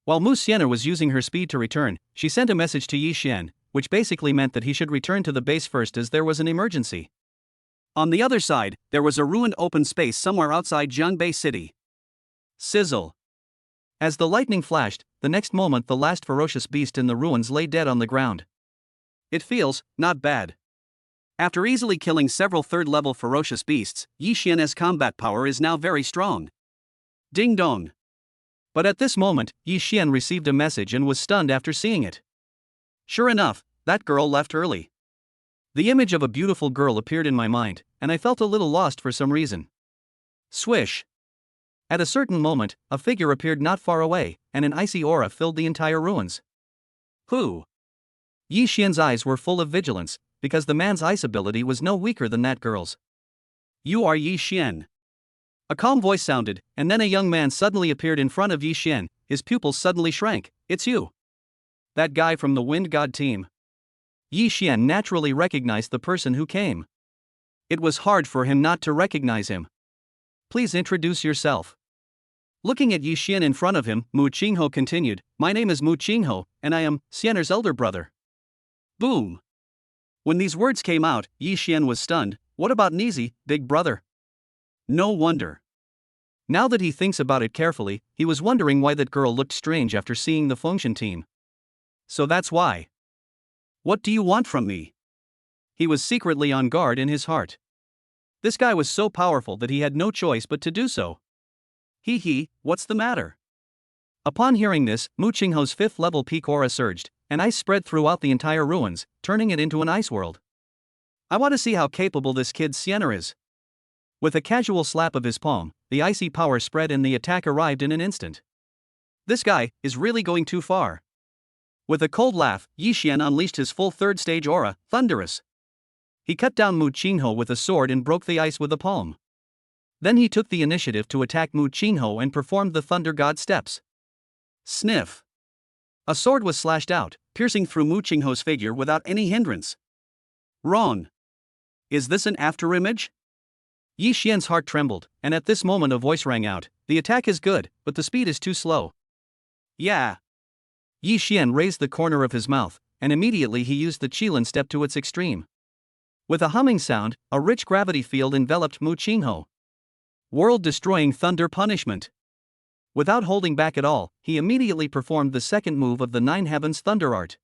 While Musener was using her speed to return, she sent a message to Yi Xian, which basically meant that he should return to the base first as there was an emergency. On the other side, there was a ruined open space somewhere outside Jiangbei City. Sizzle. As the lightning flashed, the next moment the last ferocious beast in the ruins lay dead on the ground. It feels not bad. After easily killing several 3rd level ferocious beasts, Yi Xian's combat power is now very strong. Ding dong. But at this moment, Yi Xian received a message and was stunned after seeing it. Sure enough, that girl left early. The image of a beautiful girl appeared in my mind, and I felt a little lost for some reason. Swish. At a certain moment, a figure appeared not far away, and an icy aura filled the entire ruins. Who? Yi Xian's eyes were full of vigilance, because the man's ice ability was no weaker than that girl's. You are Yi Xian. A calm voice sounded, and then a young man suddenly appeared in front of Yi Xian. His pupils suddenly shrank. It's you. That guy from the Wind God team. Yi Xian naturally recognized the person who came. It was hard for him not to recognize him. Please introduce yourself. Looking at Yi Xian in front of him, Mu Qingho continued, My name is Mu Qingho, and I am Xianer's elder brother. Boom. When these words came out, Yi Xian was stunned. What about Nizi, big brother? No wonder. Now that he thinks about it carefully, he was wondering why that girl looked strange after seeing the Fengshan team. So that's why. What do you want from me? He was secretly on guard in his heart. This guy was so powerful that he had no choice but to do so. What's the matter? Upon hearing this, Mu Qingho's 5th level peak aura surged, and ice spread throughout the entire ruins, turning it into an ice world. I want to see how capable this kid Musener is. With a casual slap of his palm, the icy power spread and the attack arrived in an instant. This guy is really going too far. With a cold laugh, Yi Xian unleashed his full 3rd stage aura, Thunderous. He cut down Mu Qingho with a sword and broke the ice with a palm. Then he took the initiative to attack Mu Qingho and performed the Thunder God steps. Sniff. A sword was slashed out, piercing through Mu Qingho's figure without any hindrance. Wrong. Is this an afterimage? Yi Xian's heart trembled, and at this moment a voice rang out, The attack is good, but the speed is too slow. Yeah. Yi Xian raised the corner of his mouth, and immediately he used the Qilin step to its extreme. With a humming sound, a rich gravity field enveloped Mu Qingho. World-destroying thunder punishment. Without holding back at all, he immediately performed the second move of the Nine Heavens Thunder Art.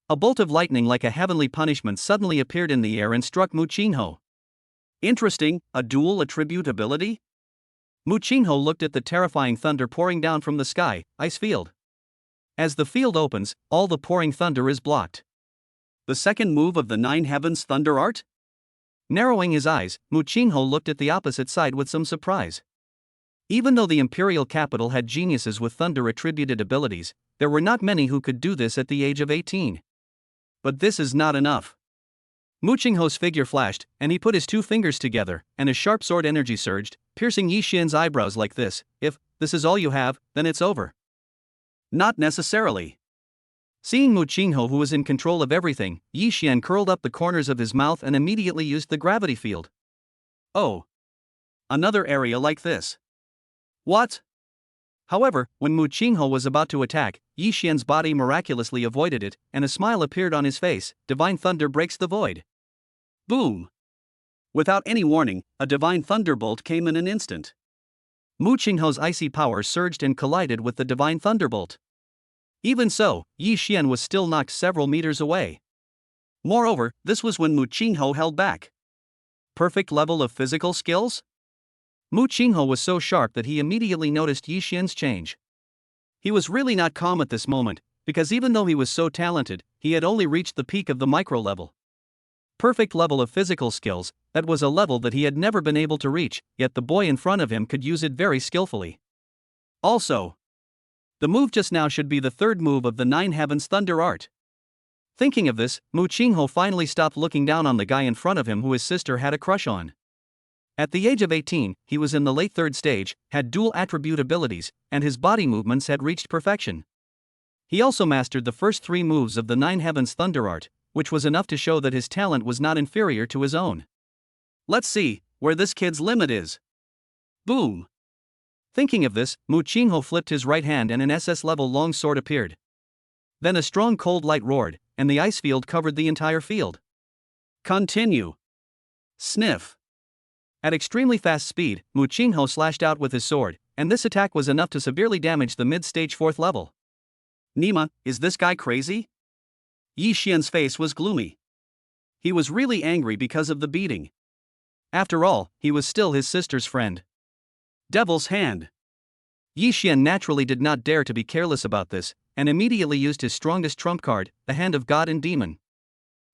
A bolt of lightning like a heavenly punishment suddenly appeared in the air and struck Mu Qingho. Interesting, a dual attribute ability? Mu Qingho looked at the terrifying thunder pouring down from the sky, ice field. As the field opens, all the pouring thunder is blocked. The second move of the Nine Heavens Thunder Art? Narrowing his eyes, Mu Qingho looked at the opposite side with some surprise. Even though the imperial capital had geniuses with thunder-attributed abilities, there were not many who could do this at the age of 18. But this is not enough. Mu Qingho's figure flashed, and he put his 2 fingers together, and a sharp sword energy surged, piercing Yi Xian's eyebrows like this. If this is all you have, then it's over. Not necessarily. Seeing Mu Qingho, who was in control of everything, Yi Xian curled up the corners of his mouth and immediately used the gravity field. Oh. Another area like this. What? However, when Mu Qingho was about to attack, Yi Xian's body miraculously avoided it, and a smile appeared on his face. Divine thunder breaks the void. Boom! Without any warning, a divine thunderbolt came in an instant. Mu Qingho's icy power surged and collided with the divine thunderbolt. Even so, Yi Xian was still knocked several meters away. Moreover, this was when Mu Qingho held back. Perfect level of physical skills? Mu Qingho was so sharp that he immediately noticed Yi Xian's change. He was really not calm at this moment, because even though he was so talented, he had only reached the peak of the micro level. Perfect level of physical skills, that was a level that he had never been able to reach, yet the boy in front of him could use it very skillfully. Also, the move just now should be the 3rd move of the Nine Heavens Thunder Art. Thinking of this, Mu Qingho finally stopped looking down on the guy in front of him who his sister had a crush on. At the age of 18, he was in the late 3rd stage, had dual attribute abilities, and his body movements had reached perfection. He also mastered the first 3 moves of the Nine Heavens Thunder Art, which was enough to show that his talent was not inferior to his own. Let's see where this kid's limit is. Boom! Thinking of this, Mu Qingho flipped his right hand and an SS-level long sword appeared. Then a strong cold light roared, and the ice field covered the entire field. Continue. Sniff. At extremely fast speed, Mu Qingho slashed out with his sword, and this attack was enough to severely damage the mid-stage 4th level. Nima, is this guy crazy? Yi Xian's face was gloomy. He was really angry because of the beating. After all, he was still his sister's friend. Devil's Hand. Yi Xian naturally did not dare to be careless about this, and immediately used his strongest trump card, the Hand of God and Demon.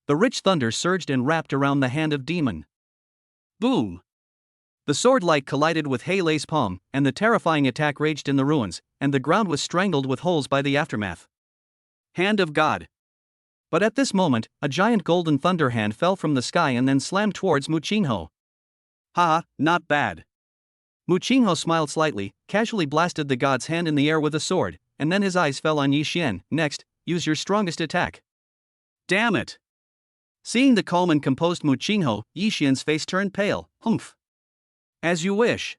The rich thunder surged and wrapped around the Hand of Demon. Boom! The sword light collided with Heilei's palm, and the terrifying attack raged in the ruins, and the ground was strangled with holes by the aftermath. Hand of God. But at this moment, a giant golden thunder hand fell from the sky and then slammed towards Muchinho. Haha, not bad. Muchinho smiled slightly, casually blasted the god's hand in the air with a sword, and then his eyes fell on Yi Xian. Next, use your strongest attack. Damn it! Seeing the calm and composed Muchinho, Yi Xian's face turned pale. Humph. As you wish.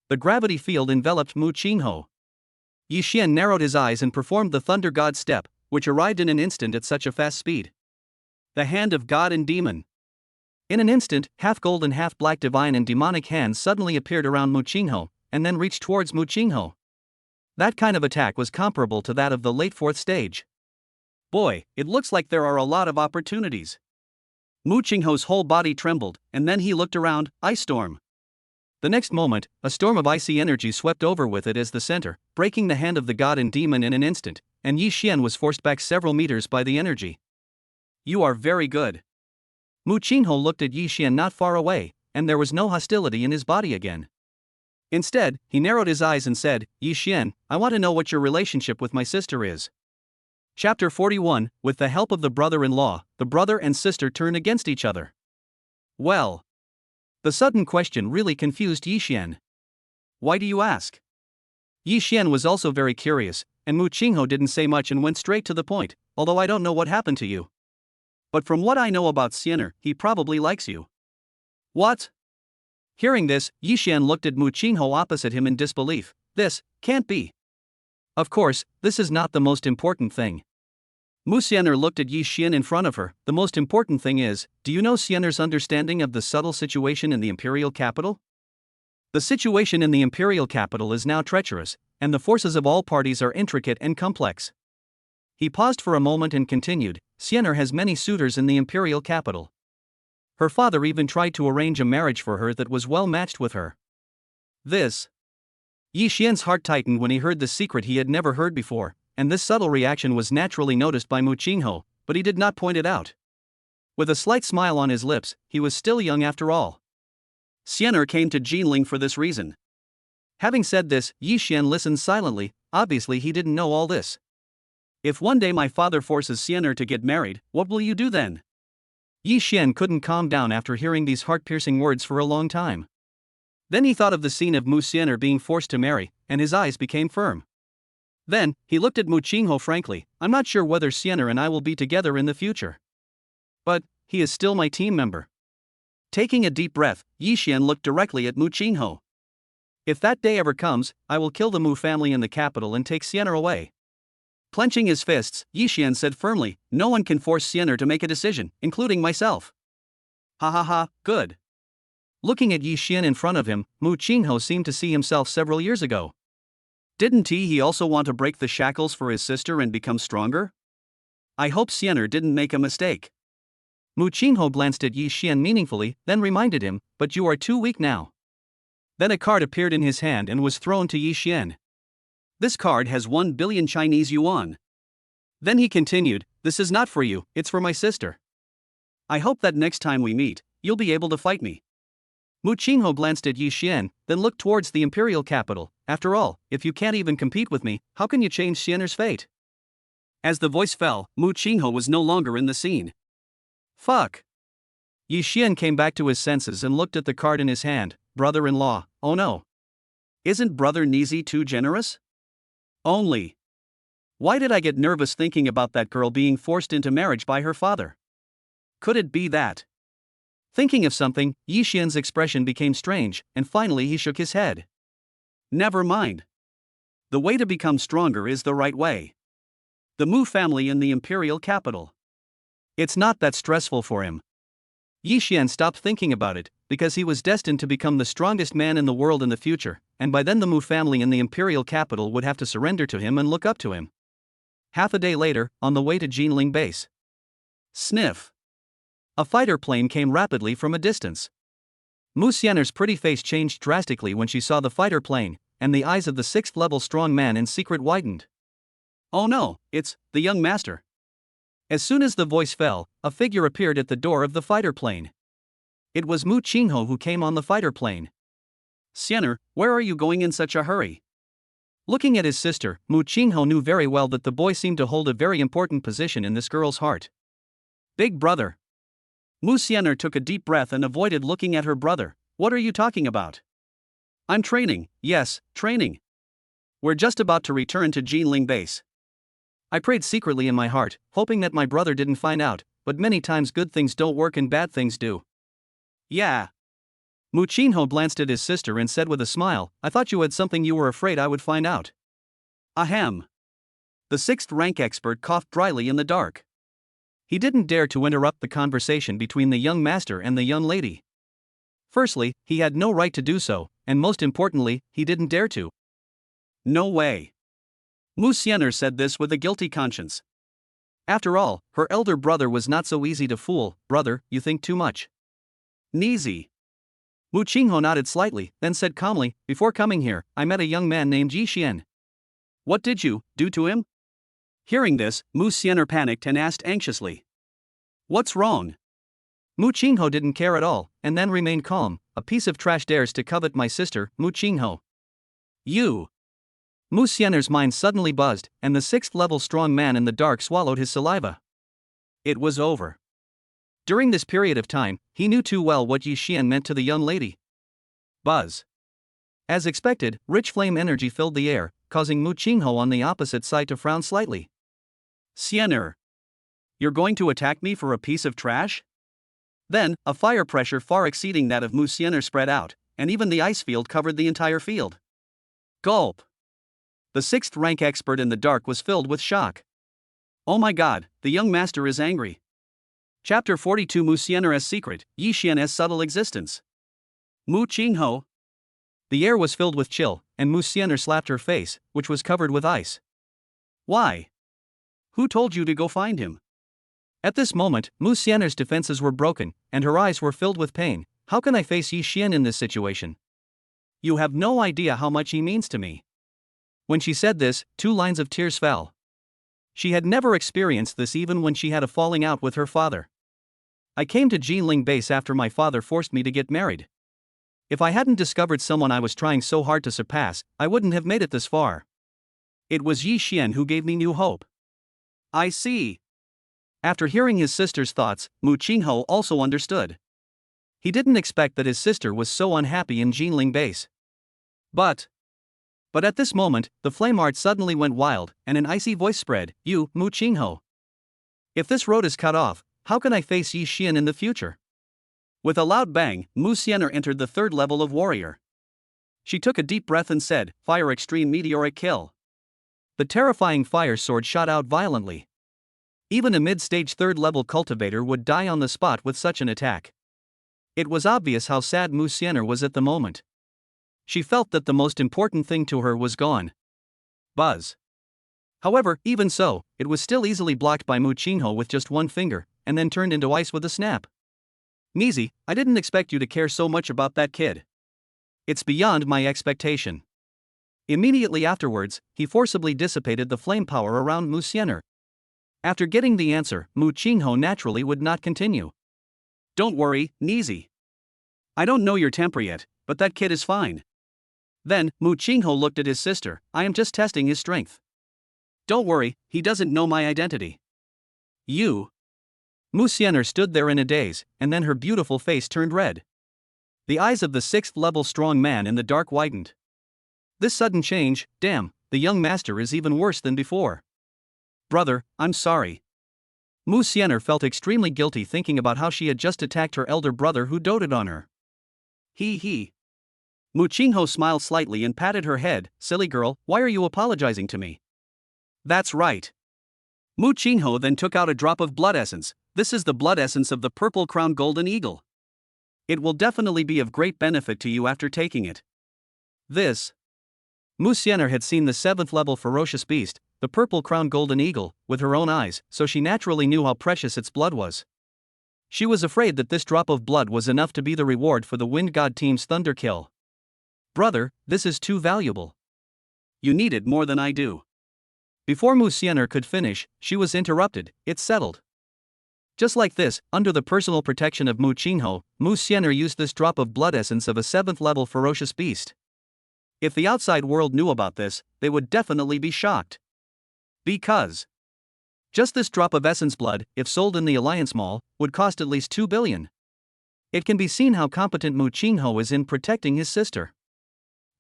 The gravity field enveloped Muchinho. Yi Xian narrowed his eyes and performed the Thunder God step, which arrived in an instant at such a fast speed. The Hand of God and Demon. In an instant, half gold and half black divine and demonic hands suddenly appeared around Muchinho, and then reached towards Muchinho. That kind of attack was comparable to that of the late 4th stage. Boy, it looks like there are a lot of opportunities. Muchinho's whole body trembled, and then he looked around. Ice storm. The next moment, a storm of icy energy swept over with it as the center, breaking the Hand of the God and Demon in an instant, and Yi Xian was forced back several meters by the energy. You are very good. Muchinho looked at Yi Xian not far away, and there was no hostility in his body again. Instead, he narrowed his eyes and said, Yi Xian, I want to know what your relationship with my sister is. Chapter 41, with the help of the brother-in-law, the brother and sister turn against each other. Well. The sudden question really confused Yi Xian. Why do you ask? Yi Xian was also very curious, and Muchinho didn't say much and went straight to the point, although I don't know what happened to you. But from what I know about Musener, he probably likes you. What? Hearing this, Yi Xian looked at Muchinho opposite him in disbelief. This can't be. Of course, this is not the most important thing. Musener looked at Yi Xian in front of her. The most important thing is, do you know Musener's understanding of the subtle situation in the imperial capital? The situation in the imperial capital is now treacherous, and the forces of all parties are intricate and complex. He paused for a moment and continued, Musener has many suitors in the imperial capital. Her father even tried to arrange a marriage for her that was well matched with her. This. Yi Xian's heart tightened when he heard the secret he had never heard before, and this subtle reaction was naturally noticed by Muchinho, but he did not point it out. With a slight smile on his lips, he was still young after all. Musener came to Jinling for this reason. Having said this, Yi Xian listened silently. Obviously he didn't know all this. If one day my father forces Musener to get married, what will you do then? Yi Xian couldn't calm down after hearing these heart-piercing words for a long time. Then he thought of the scene of Musener being forced to marry, and his eyes became firm. Then, he looked at Muchinho frankly. I'm not sure whether Musener and I will be together in the future. But, he is still my team member. Taking a deep breath, Yi Xian looked directly at Muchinho. If that day ever comes, I will kill the Mu family in the capital and take Musener away. Clenching his fists, Yi Xian said firmly, no one can force Musener to make a decision, including myself. Ha ha ha, good. Looking at Yi Xian in front of him, Muchinho seemed to see himself several years ago. Didn't he also want to break the shackles for his sister and become stronger? I hope Musener didn't make a mistake. Muchinho glanced at Yi Xian meaningfully, then reminded him, but you are too weak now. Then a card appeared in his hand and was thrown to Yi Xian. This card has 1 billion Chinese yuan. Then he continued, this is not for you, it's for my sister. I hope that next time we meet, you'll be able to fight me. Muchinho glanced at Yi Xian, then looked towards the imperial capital. After all, if you can't even compete with me, how can you change Musener's fate? As the voice fell, Muchinho was no longer in the scene. Fuck. Yi Xian came back to his senses and looked at the card in his hand. Brother-in-law, oh no. Isn't Brother Nizi too generous? Only. Why did I get nervous thinking about that girl being forced into marriage by her father? Could it be that? Thinking of something, Yi Xian's expression became strange, and finally he shook his head. Never mind. The way to become stronger is the right way. The Mu family in the imperial capital. It's not that stressful for him. Yi Xian stopped thinking about it, because he was destined to become the strongest man in the world in the future, and by then the Mu family in the imperial capital would have to surrender to him and look up to him. Half a day later, on the way to Jinling base. Sniff. A fighter plane came rapidly from a distance. Musener's pretty face changed drastically when she saw the fighter plane, and the eyes of the 6th level strong man in secret widened. Oh no, it's the young master. As soon as the voice fell, a figure appeared at the door of the fighter plane. It was Mu Qingho who came on the fighter plane. Musener, where are you going in such a hurry? Looking at his sister, Mu Qingho knew very well that the boy seemed to hold a very important position in this girl's heart. Big brother. Musener took a deep breath and avoided looking at her brother. What are you talking about? I'm training, yes, training. We're just about to return to Jinling base. I prayed secretly in my heart, hoping that my brother didn't find out, but many times good things don't work and bad things do. Yeah. Mu Qingho glanced at his sister and said with a smile, I thought you had something you were afraid I would find out. Ahem. The 6th rank expert coughed dryly in the dark. He didn't dare to interrupt the conversation between the young master and the young lady. Firstly, he had no right to do so, and most importantly, he didn't dare to. No way. Musener said this with a guilty conscience. After all, her elder brother was not so easy to fool. Brother, you think too much. Neezy. Mu Qingho nodded slightly, then said calmly, before coming here, I met a young man named Yi Xian. What did you do to him? Hearing this, Musener panicked and asked anxiously. What's wrong? Mu Qingho didn't care at all, and then remained calm. A piece of trash dares to covet my sister, Mu Qingho. You. Musener's mind suddenly buzzed, and the 6th level strong man in the dark swallowed his saliva. It was over. During this period of time, he knew too well what Yi Xian meant to the young lady. Buzz. As expected, rich flame energy filled the air, causing Mu Qingho on the opposite side to frown slightly. Musener. You're going to attack me for a piece of trash? Then, a fire pressure far exceeding that of Musener spread out, and even the ice field covered the entire field. Gulp. The 6th rank expert in the dark was filled with shock. Oh my god, the young master is angry. Chapter 42 Musener's secret, Yi Xian's subtle existence. Mu Qingho. The air was filled with chill, and Musener slapped her face, which was covered with ice. Why? Who told you to go find him? At this moment, Musener's defenses were broken, and her eyes were filled with pain. How can I face Yi Xian in this situation? You have no idea how much he means to me. When she said this, 2 lines of tears fell. She had never experienced this even when she had a falling out with her father. I came to Jinling base after my father forced me to get married. If I hadn't discovered someone I was trying so hard to surpass, I wouldn't have made it this far. It was Yi Xian who gave me new hope. I see. After hearing his sister's thoughts, Mu Qingho also understood. He didn't expect that his sister was so unhappy in Jinling base. But at this moment, the flame art suddenly went wild, and an icy voice spread, You, Mu Qingho. If this road is cut off, how can I face Yi Xian in the future? With a loud bang, Musener entered the 3rd level of warrior. She took a deep breath and said, Fire extreme meteoric kill. The terrifying fire sword shot out violently. Even a mid-stage 3rd level cultivator would die on the spot with such an attack. It was obvious how sad Musener was at the moment. She felt that the most important thing to her was gone. Buzz. However, even so, it was still easily blocked by Mu Qingho with just one finger, and then turned into ice with a snap. Nizi, I didn't expect you to care so much about that kid. It's beyond my expectation. Immediately afterwards, he forcibly dissipated the flame power around Musener. After getting the answer, Mu Qingho naturally would not continue. Don't worry, Nizi. I don't know your temper yet, but that kid is fine. Then, Mu Qingho looked at his sister, I am just testing his strength. Don't worry, he doesn't know my identity. You. Musener stood there in a daze, and then her beautiful face turned red. The eyes of the 6th level strong man in the dark widened. This sudden change, damn, the young master is even worse than before. Brother, I'm sorry. Musener felt extremely guilty thinking about how she had just attacked her elder brother who doted on her. He. Mu Qingho smiled slightly and patted her head, Silly girl, why are you apologizing to me? That's right. Mu Qingho then took out a drop of blood essence. This is the blood essence of the purple crowned golden eagle. It will definitely be of great benefit to you after taking it. This. Musener had seen the 7th level ferocious beast, the purple crowned golden eagle, with her own eyes, so she naturally knew how precious its blood was. She was afraid that this drop of blood was enough to be the reward for the Wind God team's thunder kill. Brother, this is too valuable. You need it more than I do. Before Musener could finish, she was interrupted. It's settled. Just like this, under the personal protection of Musener used this drop of blood essence of a 7th level ferocious beast. If the outside world knew about this, they would definitely be shocked. Because just this drop of essence blood, if sold in the Alliance Mall, would cost at least 2 billion. It can be seen how competent Musener is in protecting his sister.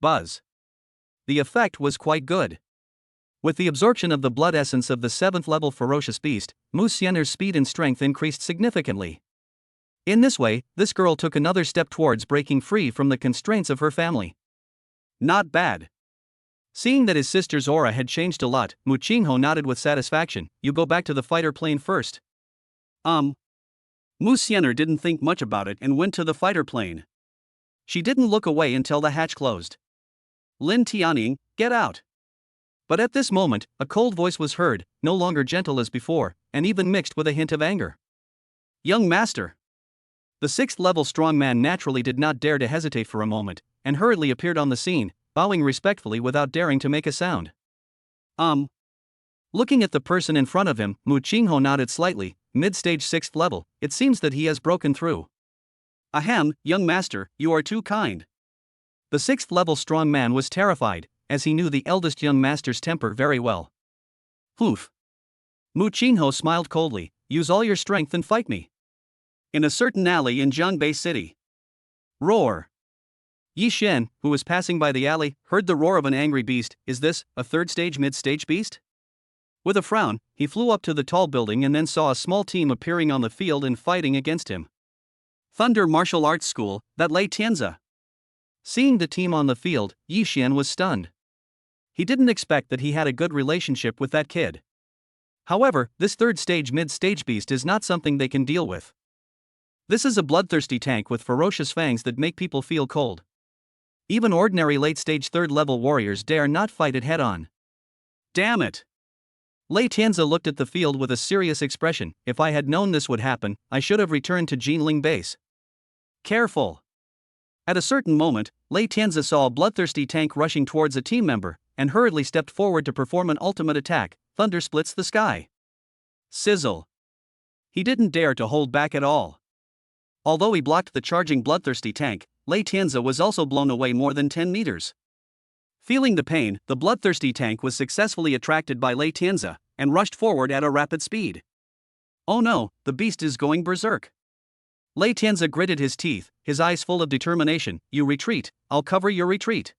Buzz. The effect was quite good. With the absorption of the blood essence of the 7th level ferocious beast, Musener's speed and strength increased significantly. In this way, this girl took another step towards breaking free from the constraints of her family. Not bad. Seeing that his sister's aura had changed a lot, Musener nodded with satisfaction. You go back to the fighter plane first. Musener didn't think much about it and went to the fighter plane. She didn't look away until the hatch closed. Lin Tianying, get out. But at this moment, a cold voice was heard, no longer gentle as before, and even mixed with a hint of anger. Young master. The 6th level strong man naturally did not dare to hesitate for a moment, and hurriedly appeared on the scene, bowing respectfully without daring to make a sound. Looking at the person in front of him, Musener nodded slightly. Mid-stage 6th level, it seems that he has broken through. Ahem, young master, you are too kind. The 6th level strong man was terrified, as he knew the eldest young master's temper very well. Poof. Musener smiled coldly. Use all your strength and fight me. In a certain alley in Jiangbei City. Roar. Yi Xian, who was passing by the alley, heard the roar of an angry beast. Is this a 3rd stage mid-stage beast? With a frown, he flew up to the tall building and then saw a small team appearing on the field and fighting against him. Thunder Martial Arts School, that Lei Tianzi. Seeing the team on the field, Yi Xian was stunned. He didn't expect that he had a good relationship with that kid. However, this 3rd stage mid-stage beast is not something they can deal with. This is a bloodthirsty tank with ferocious fangs that make people feel cold. Even ordinary late-stage 3rd level warriors dare not fight it head-on. Damn it! Lei Tianzi looked at the field with a serious expression. If I had known this would happen, I should have returned to Jinling base. Careful! At a certain moment, Lei Tianzi saw a bloodthirsty tank rushing towards a team member, and hurriedly stepped forward to perform an ultimate attack. Thunder splits the sky. Sizzle! He didn't dare to hold back at all. Although he blocked the charging bloodthirsty tank, Lei Tianzi was also blown away more than 10 meters. Feeling the pain, the bloodthirsty tank was successfully attracted by Lei Tianzi, and rushed forward at a rapid speed. Oh no, the beast is going berserk. Lei Tianzi gritted his teeth, his eyes full of determination. You retreat, I'll cover your retreat.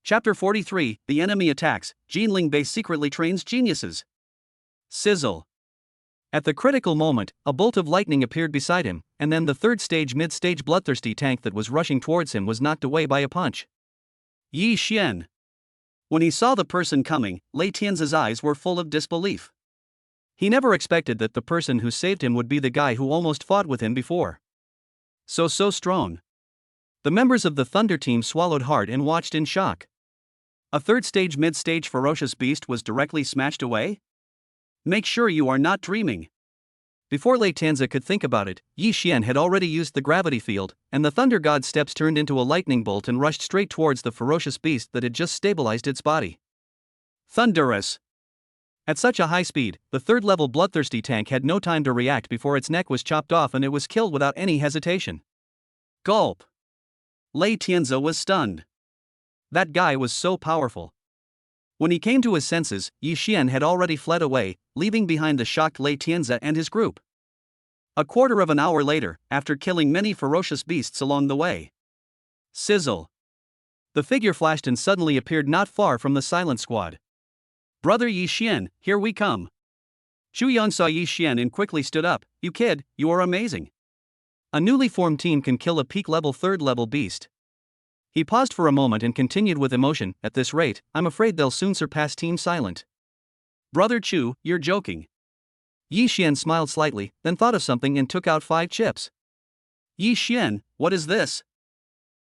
Chapter 43, The Enemy Attacks. Jinling Base secretly trains geniuses. Sizzle. At the critical moment, a bolt of lightning appeared beside him, and then the 3rd stage mid-stage bloodthirsty tank that was rushing towards him was knocked away by a punch. Yi Xian. When he saw the person coming, Lei Tianzi's eyes were full of disbelief. He never expected that the person who saved him would be the guy who almost fought with him before. So strong. The members of the Thunder team swallowed hard and watched in shock. A 3rd stage mid-stage ferocious beast was directly smashed away? Make sure you are not dreaming. Before Lei Tianzi could think about it, Yi Xian had already used the gravity field, and the Thunder God's steps turned into a lightning bolt and rushed straight towards the ferocious beast that had just stabilized its body. Thunderous! At such a high speed, the 3rd level bloodthirsty tank had no time to react before its neck was chopped off and it was killed without any hesitation. Gulp! Lei Tianzi was stunned. That guy was so powerful. When he came to his senses, Yi Xian had already fled away, leaving behind the shocked Lei Tianzi and his group. A quarter of an hour later, after killing many ferocious beasts along the way. Sizzle! The figure flashed and suddenly appeared not far from the silent squad. Brother Yi Xian, here we come. Chu Yang saw Yi Xian and quickly stood up. You kid, you are amazing. A newly formed team can kill a peak level 3rd level beast. He paused for a moment and continued with emotion. At this rate, I'm afraid they'll soon surpass Team Silent. Brother Chu, you're joking. Yi Xian smiled slightly, then thought of something and took out 5 chips. Yi Xian, what is this?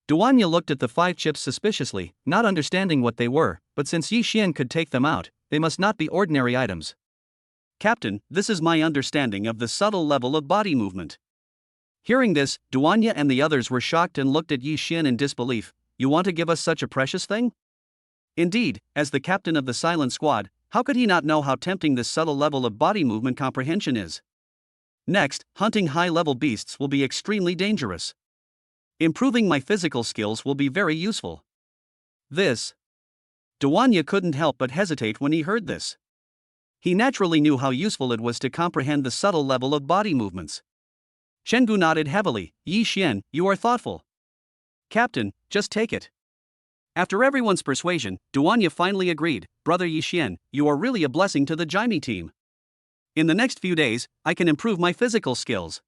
Duanya looked at the 5 chips suspiciously, not understanding what they were, but since Yi Xian could take them out, they must not be ordinary items. Captain, this is my understanding of the subtle level of body movement. Hearing this, Duanya and the others were shocked and looked at Yi Xian in disbelief. you want to give us such a precious thing? Indeed, as the captain of the silent squad, how could he not know how tempting this subtle level of body movement comprehension is? Next, hunting high-level beasts will be extremely dangerous. Improving my physical skills will be very useful. This. Duanya couldn't help but hesitate when he heard this. He naturally knew how useful it was to comprehend the subtle level of body movements. Shengu nodded heavily. Yi Xian, you are thoughtful. Captain, just take it. After everyone's persuasion, Duanya finally agreed. Brother Yi Xian, you are really a blessing to the Jaime team. In the next few days, I can improve my physical skills.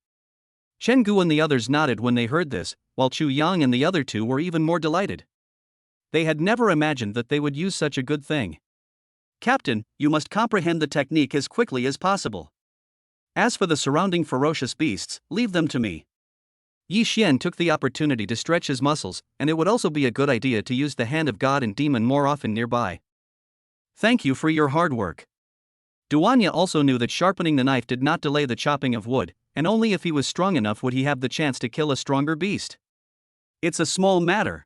Shengu and the others nodded when they heard this, while Chu Yang and the other two were even more delighted. They had never imagined that they would use such a good thing. Captain, you must comprehend the technique as quickly as possible. As for the surrounding ferocious beasts, leave them to me. Yi Xian took the opportunity to stretch his muscles, and it would also be a good idea to use the hand of God and demon more often nearby. Thank you for your hard work. Duanya also knew that sharpening the knife did not delay the chopping of wood, and only if he was strong enough would he have the chance to kill a stronger beast. It's a small matter.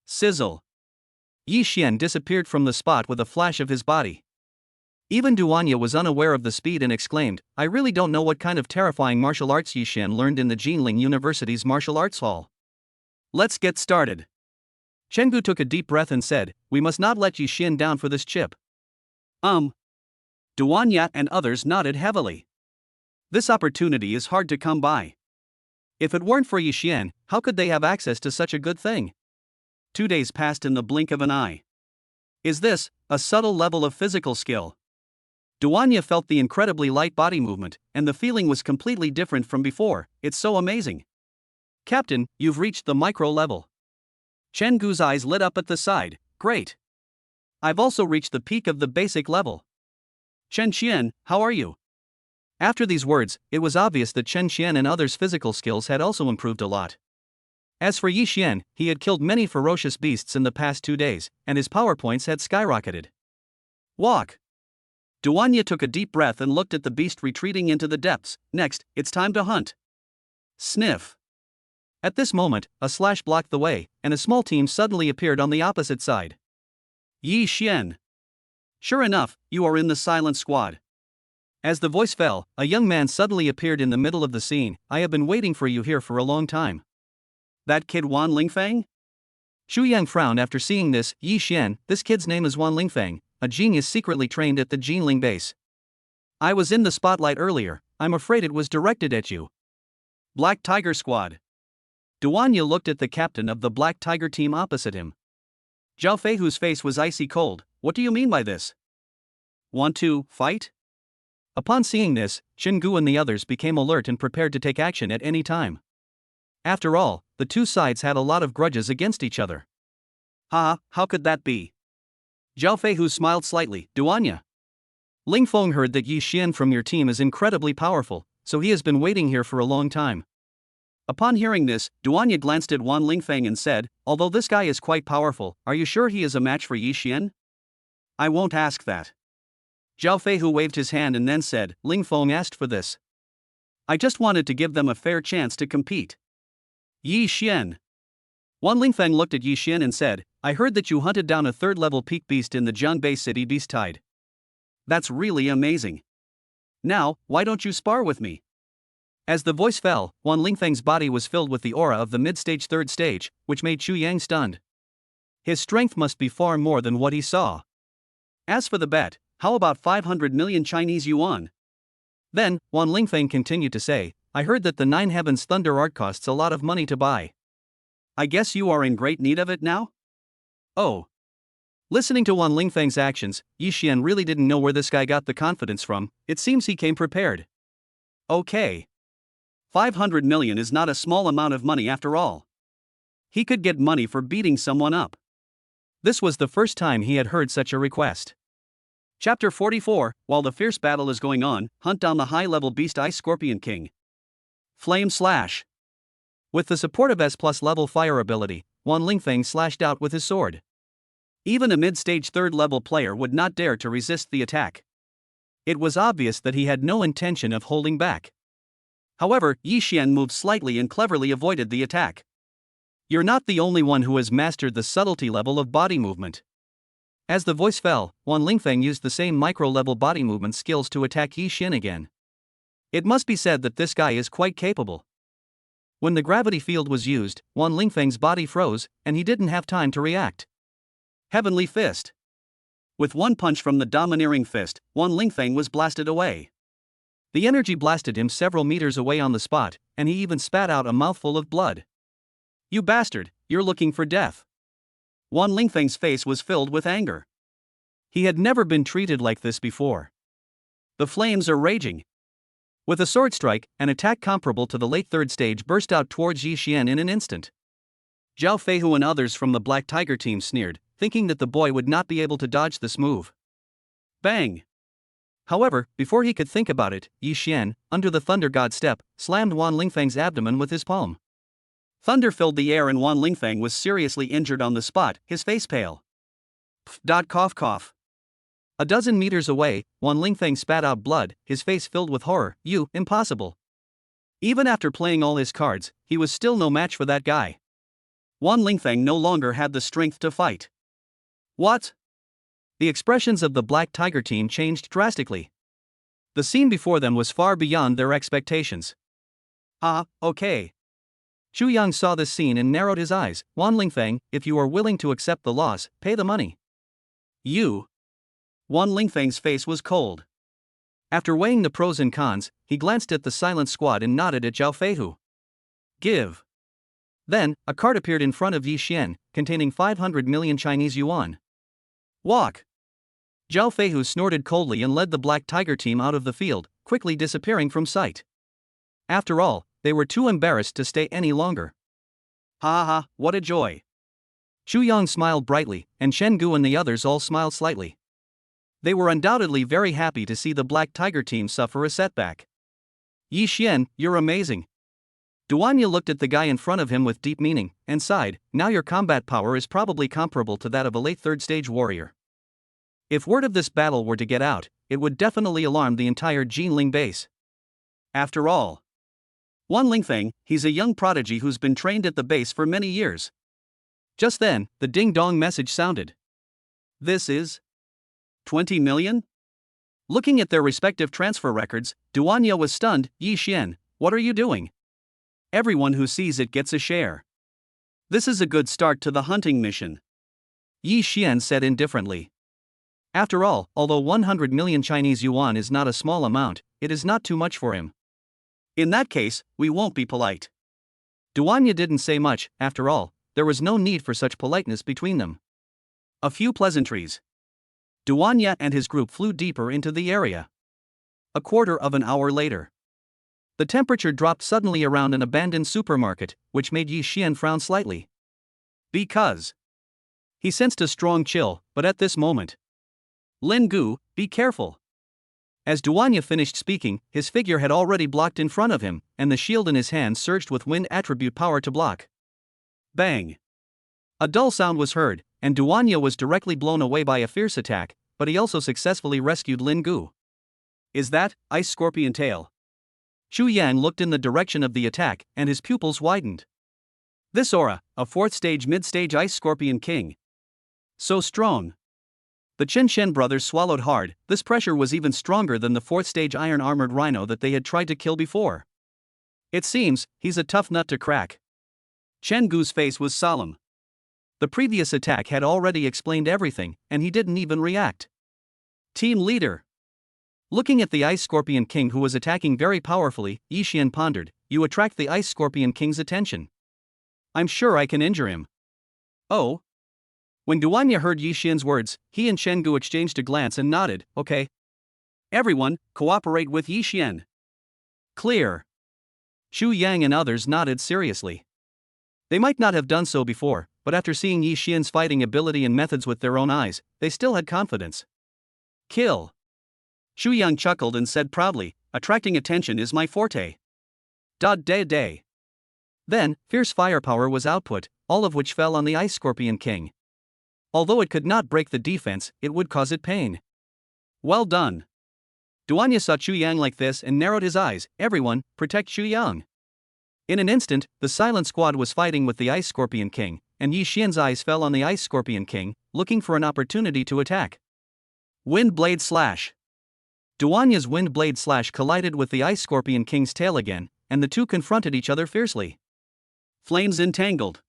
Sizzle. Yi Xian disappeared from the spot with a flash of his body. Even Duanya was unaware of the speed and exclaimed, I really don't know what kind of terrifying martial arts Yi Xian learned in the Jinling University's martial arts hall. Let's get started. Shengu took a deep breath and said, we must not let Yi Xian down for this chip. Duanya and others nodded heavily. This opportunity is hard to come by. If it weren't for Yi Xian, how could they have access to such a good thing? 2 days passed in the blink of an eye. Is this a subtle level of physical skill? Duanya felt the incredibly light body movement, and the feeling was completely different from before. It's so amazing. Captain, you've reached the micro level. Shengu's eyes lit up at the side. Great. I've also reached the peak of the basic level. Chen Xian, how are you? After these words, it was obvious that Chen Xian and others' physical skills had also improved a lot. As for Yi Xian, he had killed many ferocious beasts in the past 2 days, and his power points had skyrocketed. Walk. Duanya took a deep breath and looked at the beast retreating into the depths. Next, it's time to hunt. Sniff. At this moment, a slash blocked the way, and a small team suddenly appeared on the opposite side. Yi Xian. Sure enough, you are in the silent squad. As the voice fell, a young man suddenly appeared in the middle of the scene. I have been waiting for you here for a long time. That kid Wan Lingfeng? Xu Yang frowned after seeing this. Yi Xian, this kid's name is Wan Lingfeng, a genius secretly trained at the Jinling base. I was in the spotlight earlier, I'm afraid it was directed at you. Black Tiger Squad. Duanya looked at the captain of the Black Tiger team opposite him. Zhao Fei, whose face was icy cold. What do you mean by this? Want to fight? Upon seeing this, Shengu and the others became alert and prepared to take action at any time. After all, the two sides had a lot of grudges against each other. How could that be? Zhao Fei, who smiled slightly. Duanya. Ling Feng heard that Yi Xian from your team is incredibly powerful, so he has been waiting here for a long time. Upon hearing this, Duanya glanced at Wan Lingfeng and said, although this guy is quite powerful, are you sure he is a match for Yi Xian? I won't ask that. Zhao Fei, who waved his hand and then said, Ling Feng asked for this. I just wanted to give them a fair chance to compete. Yi Xian. Wan Lingfeng looked at Yi Xian and said, I heard that you hunted down a third-level peak beast in the Jiangbei City Beast Tide. That's really amazing. Now, why don't you spar with me? As the voice fell, Wan Lingfeng's body was filled with the aura of the mid-stage third stage, which made Chu Yang stunned. His strength must be far more than what he saw. As for the bet, how about 500 million Chinese yuan? Then, Wan Lingfeng continued to say, I heard that the Nine Heavens Thunder Art costs a lot of money to buy. I guess you are in great need of it now? Oh. Listening to Wan Lingfeng's actions, Yi Xian really didn't know where this guy got the confidence from. It seems he came prepared. Okay. 500 million is not a small amount of money after all. He could get money for beating someone up. This was the first time he had heard such a request. Chapter 44, while the fierce battle is going on, hunt down the high-level beast Ice Scorpion King. Flame Slash. With the support of S+ level fire ability, Wan Lingfeng slashed out with his sword. Even a mid-stage third-level player would not dare to resist the attack. It was obvious that he had no intention of holding back. However, Yi Xian moved slightly and cleverly avoided the attack. You're not the only one who has mastered the subtlety level of body movement. As the voice fell, Wan Lingfeng used the same micro-level body movement skills to attack Yi Xian again. It must be said that this guy is quite capable. When the gravity field was used, Wan Lingfeng's body froze, and he didn't have time to react. Heavenly Fist. With one punch from the domineering fist, Wan Lingfeng was blasted away. The energy blasted him several meters away on the spot, and he even spat out a mouthful of blood. You bastard, you're looking for death. Wan Lingfeng's face was filled with anger. He had never been treated like this before. The flames are raging. With a sword strike, an attack comparable to the late third stage burst out towards Yi Xian in an instant. Zhao Feihu and others from the Black Tiger team sneered, thinking that the boy would not be able to dodge this move. Bang! However, before he could think about it, Yi Xian, under the Thunder God step, slammed Wan Lingfeng's abdomen with his palm. Thunder filled the air and Wan Lingfeng was seriously injured on the spot, his face pale. Cough cough. A dozen meters away, Wan Lingfeng spat out blood, his face filled with horror. Impossible. Even after playing all his cards, he was still no match for that guy. Wan Lingfeng no longer had the strength to fight. What? The expressions of the Black Tiger team changed drastically. The scene before them was far beyond their expectations. Okay. Xu Yang saw this scene and narrowed his eyes. Wan Lingfeng, if you are willing to accept the loss, pay the money. Wan Lingfeng's face was cold. After weighing the pros and cons, he glanced at the silent squad and nodded at Zhao Feihu. Give. Then, a card appeared in front of Yi Xian, containing 500 million Chinese yuan. Walk. Zhao Feihu snorted coldly and led the Black Tiger team out of the field, quickly disappearing from sight. After all, they were too embarrassed to stay any longer. What a joy. Xu Yang smiled brightly, and Shen Gu and the others all smiled slightly. They were undoubtedly very happy to see the Black Tiger team suffer a setback. Yi Xian, you're amazing. Duanya looked at the guy in front of him with deep meaning, and sighed. Now your combat power is probably comparable to that of a late third stage warrior. If word of this battle were to get out, it would definitely alarm the entire Jinling base. After all, Wan Lingfeng, he's a young prodigy who's been trained at the base for many years. Just then, the ding-dong message sounded. This is 20 million? Looking at their respective transfer records, Duanya was stunned. Yi Xian, what are you doing? Everyone who sees it gets a share. This is a good start to the hunting mission. Yi Xian said indifferently. After all, although 100 million Chinese yuan is not a small amount, it is not too much for him. In that case, we won't be polite. Duanya didn't say much. After all, there was no need for such politeness between them. A few pleasantries. Duanya and his group flew deeper into the area. A quarter of an hour later, the temperature dropped suddenly around an abandoned supermarket, which made Yi Xian frown slightly. Because he sensed a strong chill, but at this moment, Lin Gu, be careful. As Duanya finished speaking, his figure had already blocked in front of him, and the shield in his hand surged with wind attribute power to block. Bang! A dull sound was heard, and Duanya was directly blown away by a fierce attack, but he also successfully rescued Lin Gu. Is that Ice Scorpion Tail? Xu Yang looked in the direction of the attack, and his pupils widened. This aura, a 4th stage mid-stage Ice Scorpion King. So strong. The Chen Shen brothers swallowed hard. This pressure was even stronger than the 4th stage Iron Armored Rhino that they had tried to kill before. It seems, he's a tough nut to crack. Chen Gu's face was solemn. The previous attack had already explained everything, and he didn't even react. Team leader. Looking at the Ice Scorpion King who was attacking very powerfully, Yi Xian pondered, you attract the Ice Scorpion King's attention. I'm sure I can injure him. Oh. When Duanya heard Yi Xian's words, he and Shen Gu exchanged a glance and nodded. Okay. Everyone, cooperate with Yi Xian. Clear. Xu Yang and others nodded seriously. They might not have done so before, but after seeing Yi Xian's fighting ability and methods with their own eyes, they still had confidence. Kill. Xu Yang chuckled and said proudly, attracting attention is my forte. Day. Then, fierce firepower was output, all of which fell on the Ice Scorpion King. Although it could not break the defense, it would cause it pain. Well done. Duanya saw Xu Yang like this and narrowed his eyes. Everyone, protect Xu Yang. In an instant, the Silent Squad was fighting with the Ice Scorpion King, and Yi Xian's eyes fell on the Ice Scorpion King, looking for an opportunity to attack. Wind Blade Slash. Duanya's Wind Blade Slash collided with the Ice Scorpion King's tail again, and the two confronted each other fiercely. Flames entangled.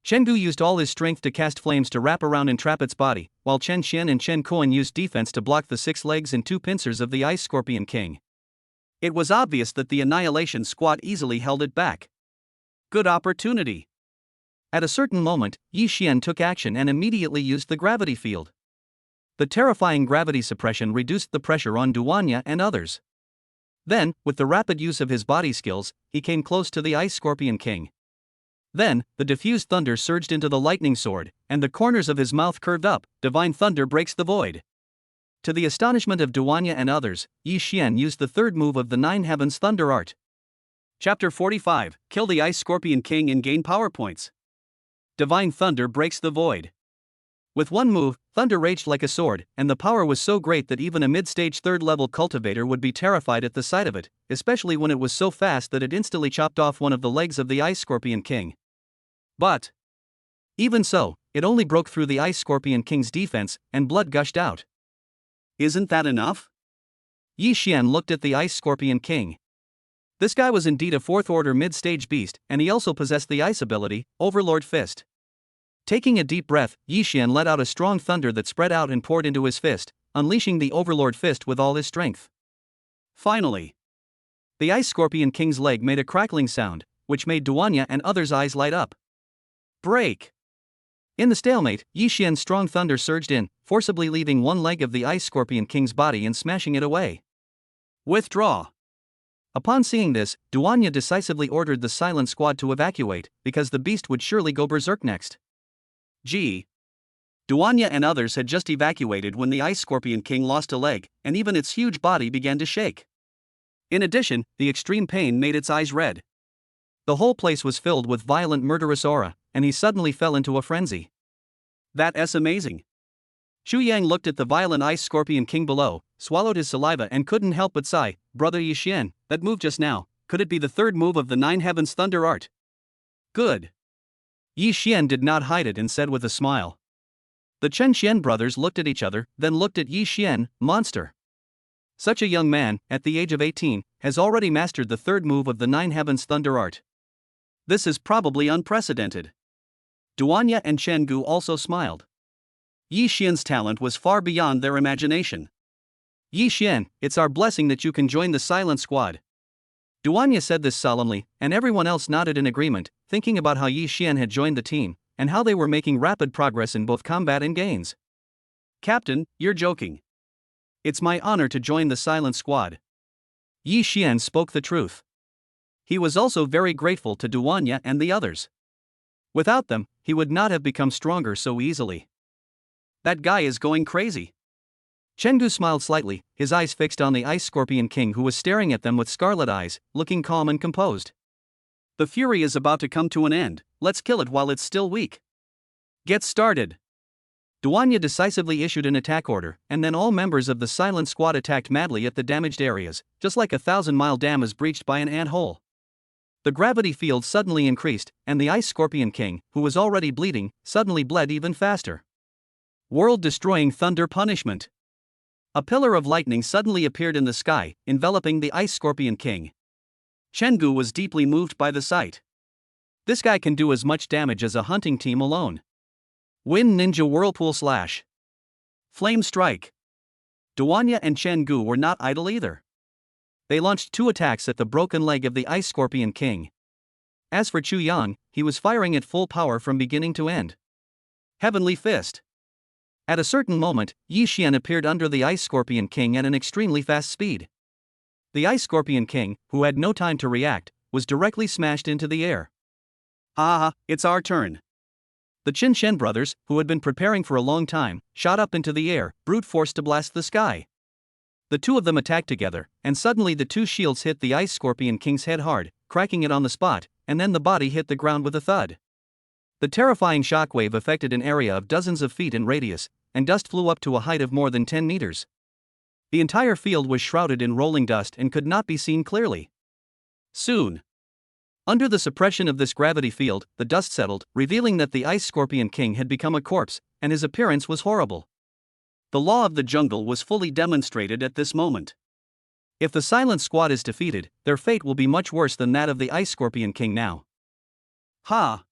Chengdu used all his strength to cast flames to wrap around and trap its body, while Chen Xian and Chen Kuan used defense to block the 6 legs and 2 pincers of the Ice Scorpion King. It was obvious that the Annihilation Squad easily held it back. Good opportunity. At a certain moment, Yi Xian took action and immediately used the gravity field. The terrifying gravity suppression reduced the pressure on Duanya and others. Then, with the rapid use of his body skills, he came close to the Ice Scorpion King. Then, the diffused thunder surged into the lightning sword, and the corners of his mouth curved up. Divine thunder breaks the void. To the astonishment of Duanya and others, Yi Xian used the third move of the 9 Heavens Thunder Art. Chapter 45, Kill the Ice Scorpion King and gain power points. Divine thunder breaks the void. With one move, thunder raged like a sword, and the power was so great that even a mid-stage 3rd-level cultivator would be terrified at the sight of it, especially when it was so fast that it instantly chopped off one of the legs of the Ice Scorpion King. But even so, it only broke through the Ice Scorpion King's defense, and blood gushed out. Isn't that enough? Yi Xian looked at the Ice Scorpion King. This guy was indeed a 4th-order mid-stage beast, and he also possessed the ice ability, Overlord Fist. Taking a deep breath, Yi Xian let out a strong thunder that spread out and poured into his fist, unleashing the Overlord Fist with all his strength. Finally, the Ice Scorpion King's leg made a crackling sound, which made Duanya and others' eyes light up. Break! In the stalemate, Yi Xian's strong thunder surged in, forcibly leaving one leg of the Ice Scorpion King's body and smashing it away. Withdraw! Upon seeing this, Duanya decisively ordered the Silent Squad to evacuate, because the beast would surely go berserk next. Gee. Duanya and others had just evacuated when the Ice Scorpion King lost a leg, and even its huge body began to shake. In addition, the extreme pain made its eyes red. The whole place was filled with violent murderous aura, and he suddenly fell into a frenzy. That's amazing. Xu Yang looked at the violent Ice Scorpion King below, swallowed his saliva and couldn't help but sigh. Brother Yi Xian, that move just now, could it be the 3rd move of the 9 Heavens Thunder Art? Good. Yi Xian did not hide it and said with a smile. The Chen Xian brothers looked at each other, then looked at Yi Xian. Monster. Such a young man, at the age of 18, has already mastered the 3rd move of the 9 Heavens Thunder Art. This is probably unprecedented. Duanya and Chengdu also smiled. Yi Xian's talent was far beyond their imagination. Yi Xian, it's our blessing that you can join the Silent Squad. Duanya said this solemnly, and everyone else nodded in agreement, thinking about how Yi Xian had joined the team, and how they were making rapid progress in both combat and gains. Captain, you're joking. It's my honor to join the Silent Squad. Yi Xian spoke the truth. He was also very grateful to Duanya and the others. Without them, he would not have become stronger so easily. That guy is going crazy. Chengdu smiled slightly, his eyes fixed on the Ice Scorpion King who was staring at them with scarlet eyes, looking calm and composed. The fury is about to come to an end, let's kill it while it's still weak. Get started. Duanya decisively issued an attack order, and then all members of the Silent Squad attacked madly at the damaged areas, just like a 1,000-mile dam is breached by an ant hole. The gravity field suddenly increased, and the Ice Scorpion King, who was already bleeding, suddenly bled even faster. World-destroying thunder punishment. A pillar of lightning suddenly appeared in the sky, enveloping the Ice Scorpion King. Chengdu was deeply moved by the sight. This guy can do as much damage as a hunting team alone. Wind Ninja Whirlpool Slash. Flame Strike. Duanya and Chengdu were not idle either. They launched 2 attacks at the broken leg of the Ice Scorpion King. As for Chu Yang, he was firing at full power from beginning to end. Heavenly Fist. At a certain moment, Yi Xian appeared under the Ice Scorpion King at an extremely fast speed. The Ice Scorpion King, who had no time to react, was directly smashed into the air. Ah, it's our turn. The Qin Shen brothers, who had been preparing for a long time, shot up into the air, brute force to blast the sky. The two of them attacked together, and suddenly the 2 shields hit the Ice Scorpion King's head hard, cracking it on the spot, and then the body hit the ground with a thud. The terrifying shockwave affected an area of dozens of feet in radius, and dust flew up to a height of more than 10 meters. The entire field was shrouded in rolling dust and could not be seen clearly. Soon, Under the suppression of this gravity field, the dust settled, revealing that the Ice Scorpion King had become a corpse, and his appearance was horrible. The law of the jungle was fully demonstrated at this moment. If the Silent Squad is defeated, their fate will be much worse than that of the Ice Scorpion King now. Ha!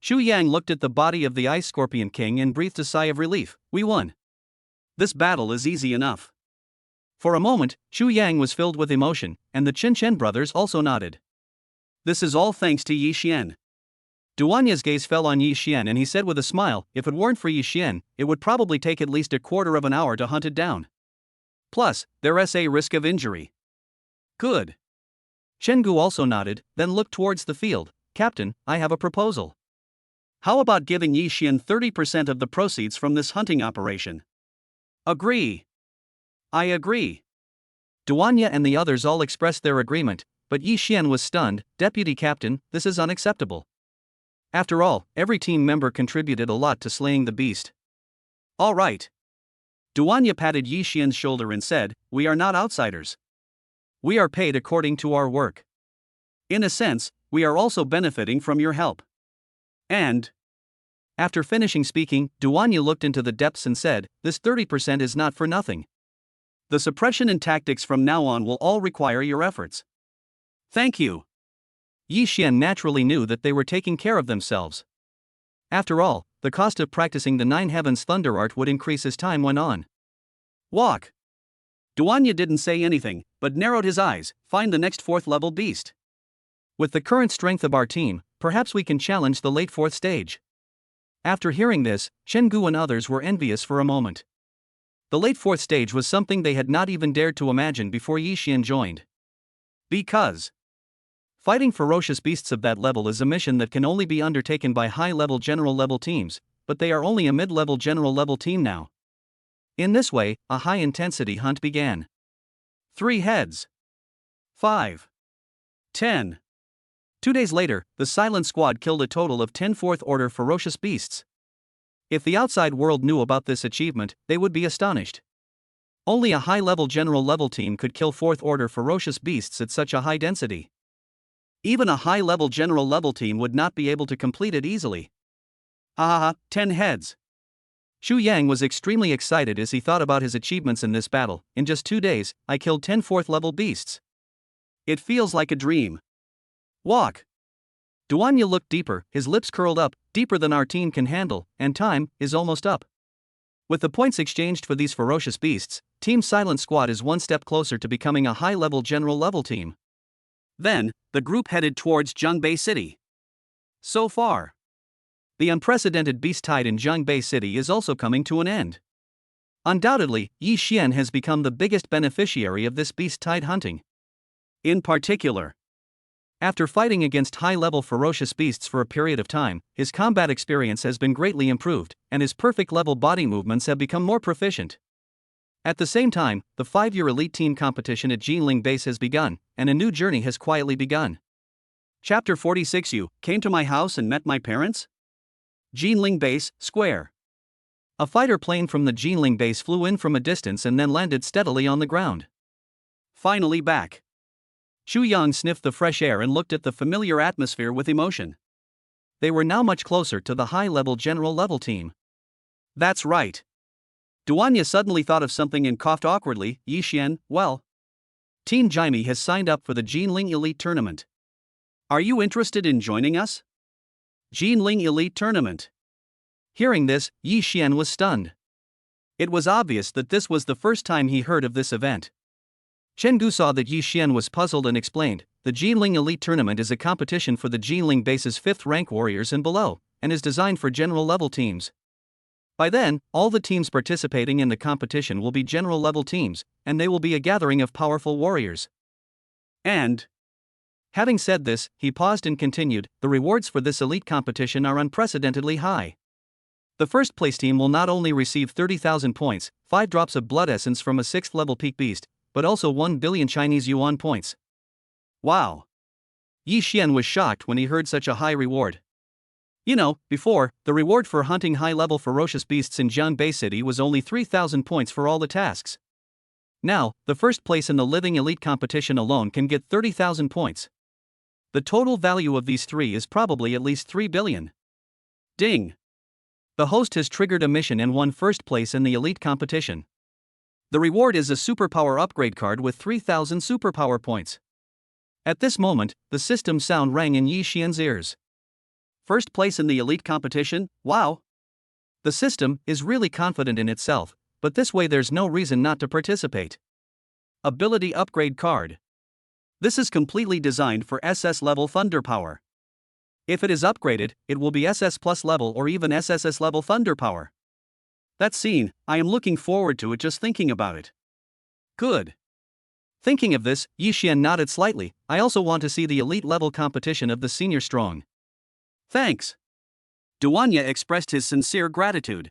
Xu Yang looked at the body of the Ice Scorpion King and breathed a sigh of relief. We won. This battle is easy enough. For a moment, Xu Yang was filled with emotion, and the Qin Chen brothers also nodded. This is all thanks to Yi Xian. Duanya's gaze fell on Yi Xian and he said with a smile, if it weren't for Yi Xian, it would probably take at least a quarter of an hour to hunt it down. Plus, there's a risk of injury. Good. Chen Gu also nodded, then looked towards the field. Captain, I have a proposal. How about giving Yi Xian 30% of the proceeds from this hunting operation? Agree. I agree. Duanya and the others all expressed their agreement, but Yi Xian was stunned. Deputy Captain, this is unacceptable. After all, every team member contributed a lot to slaying the beast. All right. Duanya patted Yi Xian's shoulder and said, we are not outsiders. We are paid according to our work. In a sense, we are also benefiting from your help. And, after finishing speaking, Duanya looked into the depths and said, this 30% is not for nothing. The suppression and tactics from now on will all require your efforts. Thank you. Yi Xian naturally knew that they were taking care of themselves. After all, the cost of practicing the Nine Heavens Thunder Art would increase as time went on. Walk. Duanya didn't say anything, but narrowed his eyes. Find the next 4th level beast. With the current strength of our team, perhaps we can challenge the late 4th stage. After hearing this, Chen Gu and others were envious for a moment. The late 4th stage was something they had not even dared to imagine before Yi Xian joined. Because fighting ferocious beasts of that level is a mission that can only be undertaken by high-level general-level teams, but they are only a mid-level general-level team now. In this way, a high-intensity hunt began. 3 heads. 5. 10. 2 days later, the Silent Squad killed a total of 10 4th-order ferocious beasts. If the outside world knew about this achievement, they would be astonished. Only a high-level general-level team could kill 4th-order ferocious beasts at such a high density. Even a high-level general-level team would not be able to complete it easily. 10 heads. Xu Yang was extremely excited as he thought about his achievements in this battle. In just 2 days, I killed 10 4th-level beasts. It feels like a dream. Walk. Duanya looked deeper, his lips curled up, deeper than our team can handle, and time is almost up. With the points exchanged for these ferocious beasts, Team Silent Squad is one step closer to becoming a high-level general-level team. Then, the group headed towards Zhangbei City. So far, the unprecedented beast tide in Zhangbei City is also coming to an end. Undoubtedly, Yi Xian has become the biggest beneficiary of this beast tide hunting. In particular, after fighting against high-level ferocious beasts for a period of time, his combat experience has been greatly improved, and his perfect-level body movements have become more proficient. At the same time, the 5-year elite team competition at Jinling Base has begun, and a new journey has quietly begun. Chapter 46. You came to my house and met my parents? Jinling Base, Square. A fighter plane from the Jinling Base flew in from a distance and then landed steadily on the ground. Finally back. Xu Yang sniffed the fresh air and looked at the familiar atmosphere with emotion. They were now much closer to the high-level general-level team. That's right. Duanya suddenly thought of something and coughed awkwardly. Yi Xian, well, Team Jaime has signed up for the Jinling Elite Tournament. Are you interested in joining us? Jinling Elite Tournament. Hearing this, Yi Xian was stunned. It was obvious that this was the first time he heard of this event. Chen Gu saw that Yi Xian was puzzled and explained, the Jinling Elite Tournament is a competition for the Jinling Base's 5th rank warriors and below, and is designed for general-level teams. By then, all the teams participating in the competition will be general-level teams, and they will be a gathering of powerful warriors. And, having said this, he paused and continued, the rewards for this elite competition are unprecedentedly high. The first place team will not only receive 30,000 points, 5 drops of blood essence from a 6th level peak beast, but also 1 billion Chinese yuan points. Wow! Yi Xian was shocked when he heard such a high reward. You know, before, the reward for hunting high-level ferocious beasts in Zhangbei City was only 3,000 points for all the tasks. Now, the first place in the living elite competition alone can get 30,000 points. The total value of these three is probably at least 3 billion. Ding! The host has triggered a mission and won first place in the elite competition. The reward is a superpower upgrade card with 3,000 superpower points. At this moment, the system sound rang in Yi Xian's ears. First place in the elite competition? Wow! The system is really confident in itself, but this way there's no reason not to participate. Ability upgrade card. This is completely designed for SS level thunder power. If it is upgraded, it will be SS plus level or even SSS level thunder power. That scene, I am looking forward to it just thinking about it. Good. Thinking of this, Yi Xian nodded slightly. I also want to see the elite level competition of the senior strong. Thanks. Duanya expressed his sincere gratitude.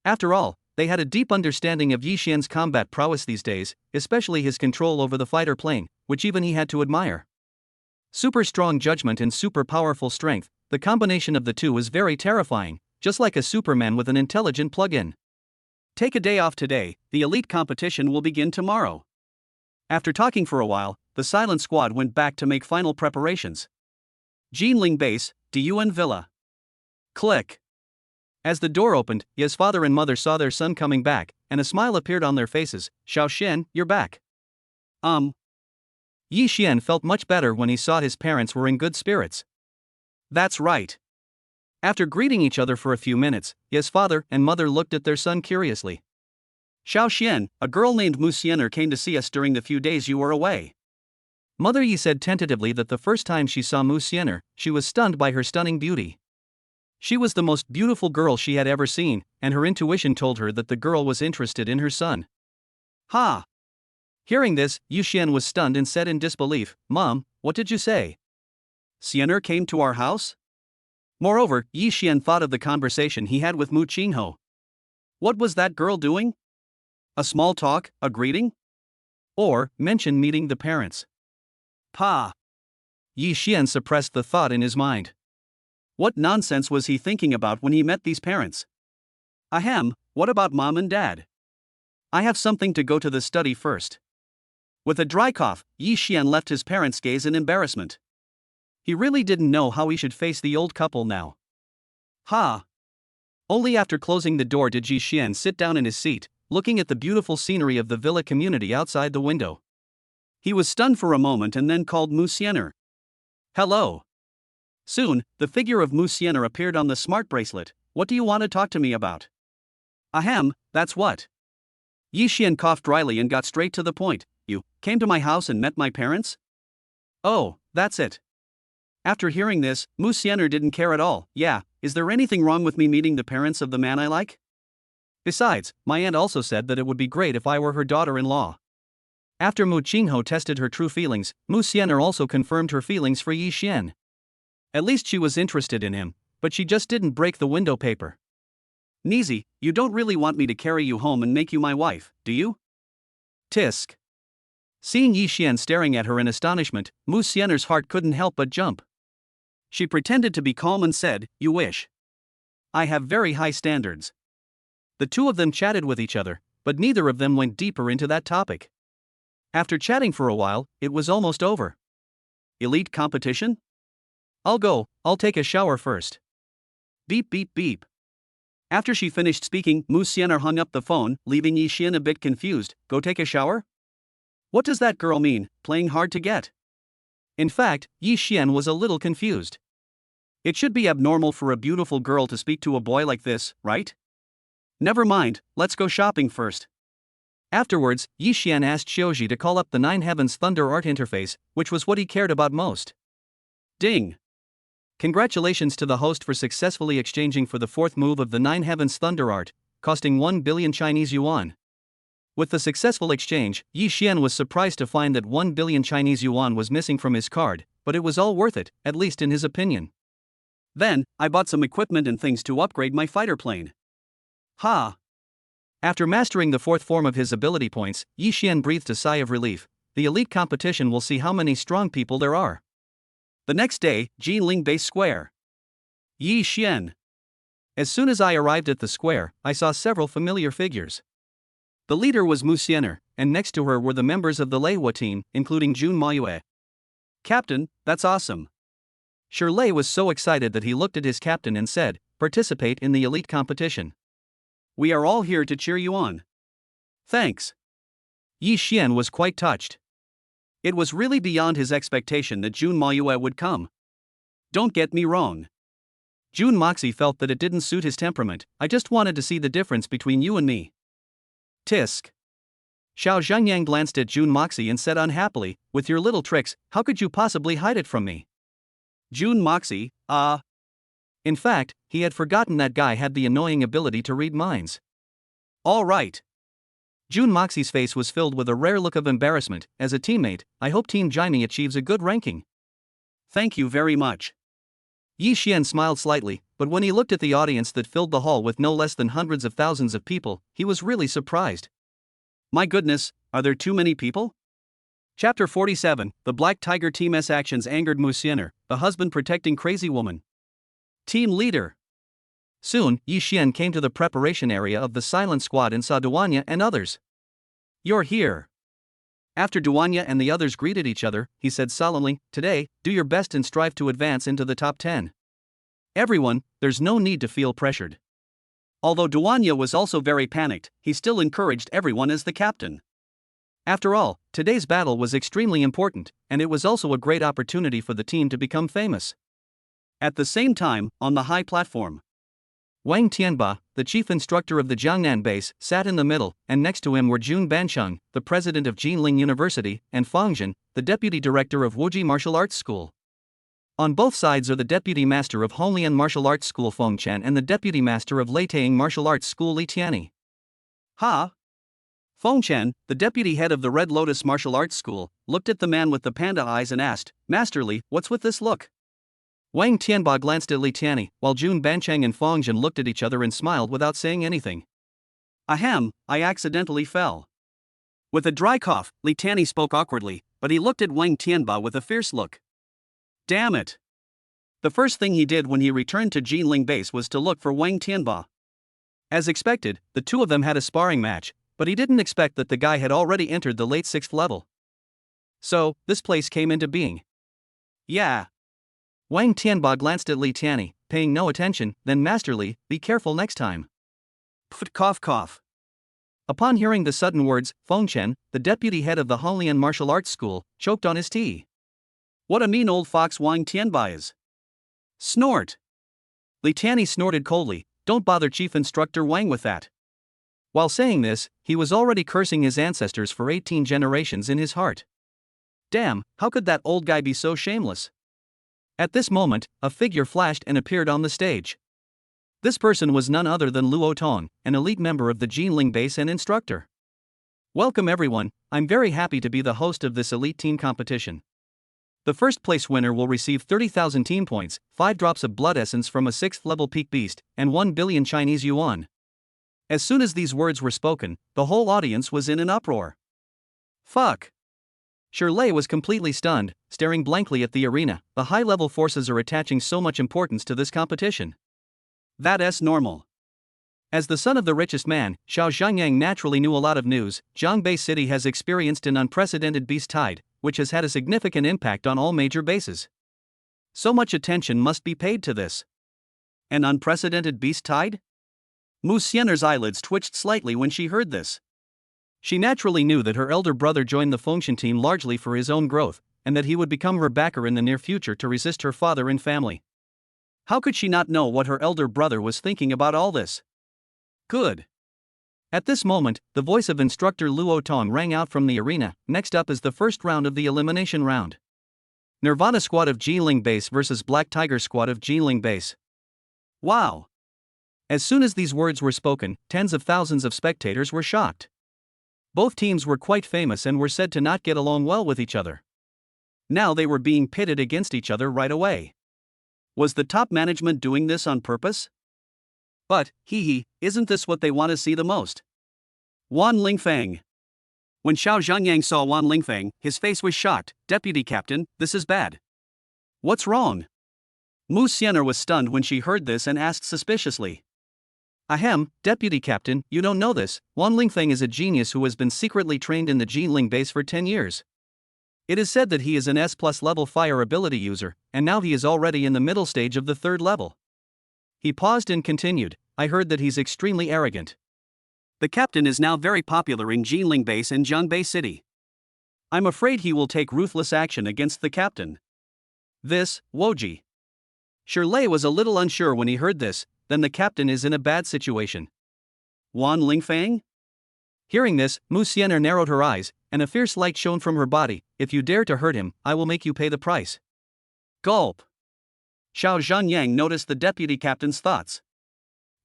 After all, they had a deep understanding of Yi Xian's combat prowess these days, especially his control over the fighter plane, which even he had to admire. Super strong judgment and super powerful strength, the combination of the two is very terrifying, just like a Superman with an intelligent plug-in. Take a day off today, the elite competition will begin tomorrow. After talking for a while, the silent squad went back to make final preparations. Jinling Base, Diyuan Villa. Click. As the door opened, Ye's father and mother saw their son coming back, and a smile appeared on their faces. Xiaoxian, you're back. Yi Xian felt much better when he saw his parents were in good spirits. That's right. After greeting each other for a few minutes, Ye's father and mother looked at their son curiously. Xiaoxian, a girl named Musener came to see us during the few days you were away. Mother Yi said tentatively that the first time she saw Musener, she was stunned by her stunning beauty. She was the most beautiful girl she had ever seen, and her intuition told her that the girl was interested in her son. Ha! Hearing this, Yi Xian was stunned and said in disbelief, Mom, what did you say? Siener came to our house? Moreover, Yi Xian thought of the conversation he had with Mu Qingho. What was that girl doing? A small talk, a greeting? Or, mention meeting the parents. Pa! Yi Xian suppressed the thought in his mind. What nonsense was he thinking about when he met these parents? Ahem, what about mom and dad? I have something to go to the study first. With a dry cough, Yi Xian left his parents' gaze in embarrassment. He really didn't know how he should face the old couple now. Ha! Only after closing the door did Yi Xian sit down in his seat, looking at the beautiful scenery of the villa community outside the window. He was stunned for a moment and then called Musener. Hello. Soon, the figure of Musener appeared on the smart bracelet. What do you want to talk to me about? Ahem, that's what. Yi Xian coughed dryly and got straight to the point. You came to my house and met my parents? Oh, that's it. After hearing this, Musener didn't care at all. Yeah, is there anything wrong with me meeting the parents of the man I like? Besides, my aunt also said that it would be great if I were her daughter-in-law. After Mu Qingho tested her true feelings, Musener also confirmed her feelings for Yi Xian. At least she was interested in him, but she just didn't break the window paper. Nizi, you don't really want me to carry you home and make you my wife, do you? Tisk. Seeing Yi Xian staring at her in astonishment, Musener's heart couldn't help but jump. She pretended to be calm and said, You wish. I have very high standards. The two of them chatted with each other, but neither of them went deeper into that topic. After chatting for a while, it was almost over. Elite competition? I'll take a shower first. Beep beep beep. After she finished speaking, Musener hung up the phone, leaving Yi Xian a bit confused. Go take a shower? What does that girl mean, playing hard to get? In fact, Yi Xian was a little confused. It should be abnormal for a beautiful girl to speak to a boy like this, right? Never mind, let's go shopping first. Afterwards, Yi Xian asked Xiaoji to call up the Nine Heavens Thunder Art interface, which was what he cared about most. Ding! Congratulations to the host for successfully exchanging for the fourth move of the Nine Heavens Thunder Art, costing 1 billion Chinese yuan. With the successful exchange, Yi Xian was surprised to find that 1 billion Chinese yuan was missing from his card, but it was all worth it, at least in his opinion. Then, I bought some equipment and things to upgrade my fighter plane. Ha! After mastering the fourth form of his ability points, Yi Xian breathed a sigh of relief. The elite competition will see how many strong people there are. The next day, Jinling Base Square. Yi Xian. As soon as I arrived at the square, I saw several familiar figures. The leader was Musener, and next to her were the members of the Lei Hua team, including Jun Maiyue. Captain, that's awesome. Shirley was so excited that he looked at his captain and said, "Participate in the elite competition." We are all here to cheer you on. Thanks. Yi Xian was quite touched. It was really beyond his expectation that Jun Maoyue would come. Don't get me wrong. Jun Moxie felt that it didn't suit his temperament. "I just wanted to see the difference between you and me." Tisk. Xiao Zhangyang glanced at Jun Moxie and said unhappily, "With your little tricks, how could you possibly hide it from me?" Jun Moxie, In fact, he had forgotten that guy had the annoying ability to read minds. all right. Jun Moxie's face was filled with a rare look of embarrassment. "As a teammate, I hope Team Jaime achieves a good ranking." Thank you very much. Yi Xian smiled slightly, but when he looked at the audience that filled the hall with no less than hundreds of thousands of people, he was really surprised. My goodness, are there too many people? Chapter 47, The Black Tiger Team's actions angered Musener, the husband protecting crazy woman. Team leader. Soon, Yi Xian came to the preparation area of the silent squad and saw Duanya and others. "You're here." After Duanya and the others greeted each other, he said solemnly, "Today, do your best and strive to advance into the top 10. Everyone, there's no need to feel pressured." Although Duanya was also very panicked, he still encouraged everyone as the captain. After all, today's battle was extremely important, and it was also a great opportunity for the team to become famous. At the same time, on the high platform, Wang Tianba, the chief instructor of the Jiangnan base, sat in the middle, and next to him were Jun Bansheng, the president of Jinling University, and Fang Jin, the deputy director of Wuji Martial Arts School. On both sides are the deputy master of Honglian Martial Arts School Feng Chen and the deputy master of Leitang Martial Arts School Li Tianyi. Ha! Feng Chen, the deputy head of the Red Lotus Martial Arts School, looked at the man with the panda eyes and asked, "Master Li, what's with this look?" Wang Tianba glanced at Li Tianyi, while Jun Bansheng and Fang Jin looked at each other and smiled without saying anything. Ahem, I accidentally fell. With a dry cough, Li Tianyi spoke awkwardly, but he looked at Wang Tianba with a fierce look. Damn it! The first thing he did when he returned to Jinling base was to look for Wang Tianba. As expected, the two of them had a sparring match, but he didn't expect that the guy had already entered the late 6th level. So, this place came into being. Yeah. Wang Tianba glanced at Li Tianyi, paying no attention, then "Master Li, be careful next time." Pft, cough cough. Upon hearing the sudden words, Feng Chen, the deputy head of the Honglian Martial Arts School, choked on his tea. What a mean old fox Wang Tianba is. Snort. Li Tianyi snorted coldly, "Don't bother Chief Instructor Wang with that." While saying this, he was already cursing his ancestors for 18 generations in his heart. Damn, how could that old guy be so shameless? At this moment, a figure flashed and appeared on the stage. This person was none other than Luo Tong, an elite member of the Jinling base and instructor. "Welcome everyone, I'm very happy to be the host of this elite team competition. The first place winner will receive 30,000 team points, 5 drops of blood essence from a 6th level peak beast, and 1 billion Chinese yuan." As soon as these words were spoken, the whole audience was in an uproar. Fuck! Shirley was completely stunned, staring blankly at the arena. The high-level forces are attaching so much importance to this competition. That's normal. As the son of the richest man, Xiao Zhangyang naturally knew a lot of news. Zhangbei City has experienced an unprecedented beast tide, which has had a significant impact on all major bases. So much attention must be paid to this. An unprecedented beast tide? Musener's eyelids twitched slightly when she heard this. She naturally knew that her elder brother joined the Fengshan team largely for his own growth, and that he would become her backer in the near future to resist her father and family. How could she not know what her elder brother was thinking about all this? Good. At this moment, the voice of instructor Luo Tong rang out from the arena. Next up is the first round of the elimination round. Nirvana squad of Jinling base versus Black Tiger squad of Jinling base. Wow. As soon as these words were spoken, tens of thousands of spectators were shocked. Both teams were quite famous and were said to not get along well with each other. Now they were being pitted against each other right away. Was the top management doing this on purpose? But, isn't this what they want to see the most? Wan Lingfeng. When Xiao Zhangyang saw Wan Lingfeng, his face was shocked. "Deputy Captain, this is bad." "What's wrong?" Musener was stunned when she heard this and asked suspiciously. "Ahem, Deputy Captain, you don't know this. Wan Lingfeng is a genius who has been secretly trained in the Jinling base for 10 years. It is said that he is an S+ level fire ability user, and now he is already in the middle stage of the third level. He paused and continued, I heard that he's extremely arrogant. The captain is now very popular in Jinling Base and Jiangbei City. I'm afraid he will take ruthless action against the captain. This, Woji. Shirley was a little unsure when he heard this, then the captain is in a bad situation. Wan Lingfang? Hearing this, Musener narrowed her eyes, and a fierce light shone from her body. If you dare to hurt him, I will make you pay the price. Gulp. Xiao Zhanyang noticed the deputy captain's thoughts.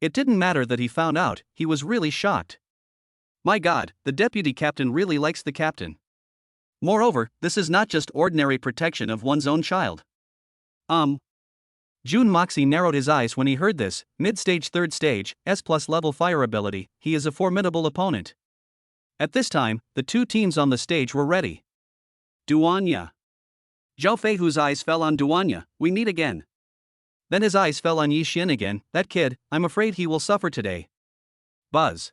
It didn't matter that he found out, he was really shocked. My god, the deputy captain really likes the captain. Moreover, this is not just ordinary protection of one's own child. Jun Moxie narrowed his eyes when he heard this, mid-stage third stage, S+ level fire ability, he is a formidable opponent. At this time, the two teams on the stage were ready. Duanya. Zhao Feihu's eyes fell on Duanya, we meet again. Then his eyes fell on Yi Xian again, that kid, I'm afraid he will suffer today. Buzz.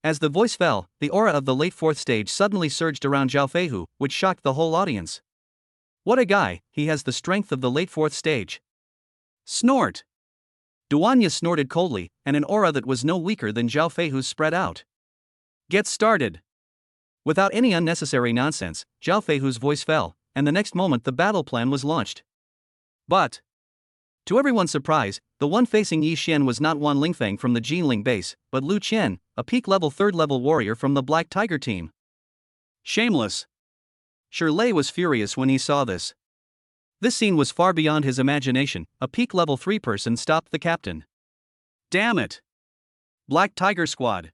As the voice fell, the aura of the late fourth stage suddenly surged around Zhao Feihu, which shocked the whole audience. What a guy, he has the strength of the late fourth stage. Snort! Duanya snorted coldly, and an aura that was no weaker than Zhao Feihu's spread out. Get started! Without any unnecessary nonsense, Zhao Feihu's voice fell, and the next moment the battle plan was launched. But, to everyone's surprise, the one facing Yi Xian was not Wan Lingfang from the Jinling base, but Lu Qian, a peak-level third-level warrior from the Black Tiger team. Shameless! Shirley was furious when he saw this. This scene was far beyond his imagination, a peak-level 3 person stopped the captain. Damn it! Black Tiger Squad.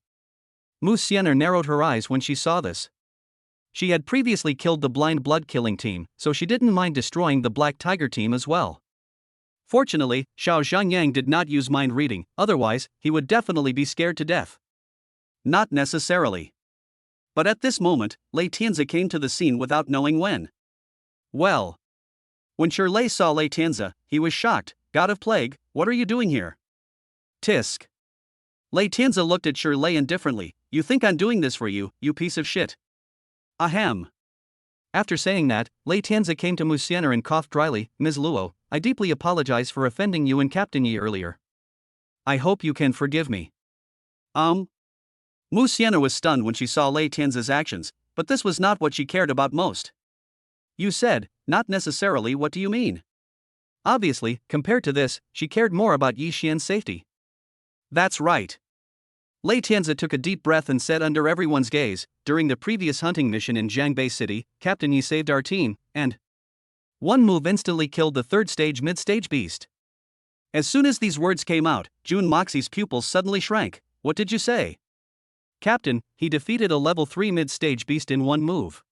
Musener narrowed her eyes when she saw this. She had previously killed the blind blood killing team, so she didn't mind destroying the Black Tiger team as well. Fortunately, Xiao Zhanyang did not use mind reading, otherwise, he would definitely be scared to death. Not necessarily. But at this moment, Lei Tianzi came to the scene without knowing when. Well. When Shirley saw Lei Tianzi, he was shocked. God of Plague, what are you doing here? Tisk. Lei Tianzi looked at Shirley indifferently. You think I'm doing this for you, you piece of shit? Ahem. After saying that, Lei Tianzi came to Musener and coughed dryly. Ms. Luo, I deeply apologize for offending you and Captain Yi earlier. I hope you can forgive me. Musener was stunned when she saw Lei Tianzi's actions, but this was not what she cared about most. You said, not necessarily, what do you mean? Obviously, compared to this, she cared more about Yi Xian's safety. That's right. Lei Tianzi took a deep breath and said under everyone's gaze, during the previous hunting mission in Jiangbei City, Captain Yi saved our team, and one move instantly killed the third stage mid-stage beast. As soon as these words came out, Jun Moxie's pupils suddenly shrank. What did you say? Captain, he defeated a level 3 mid-stage beast in one move.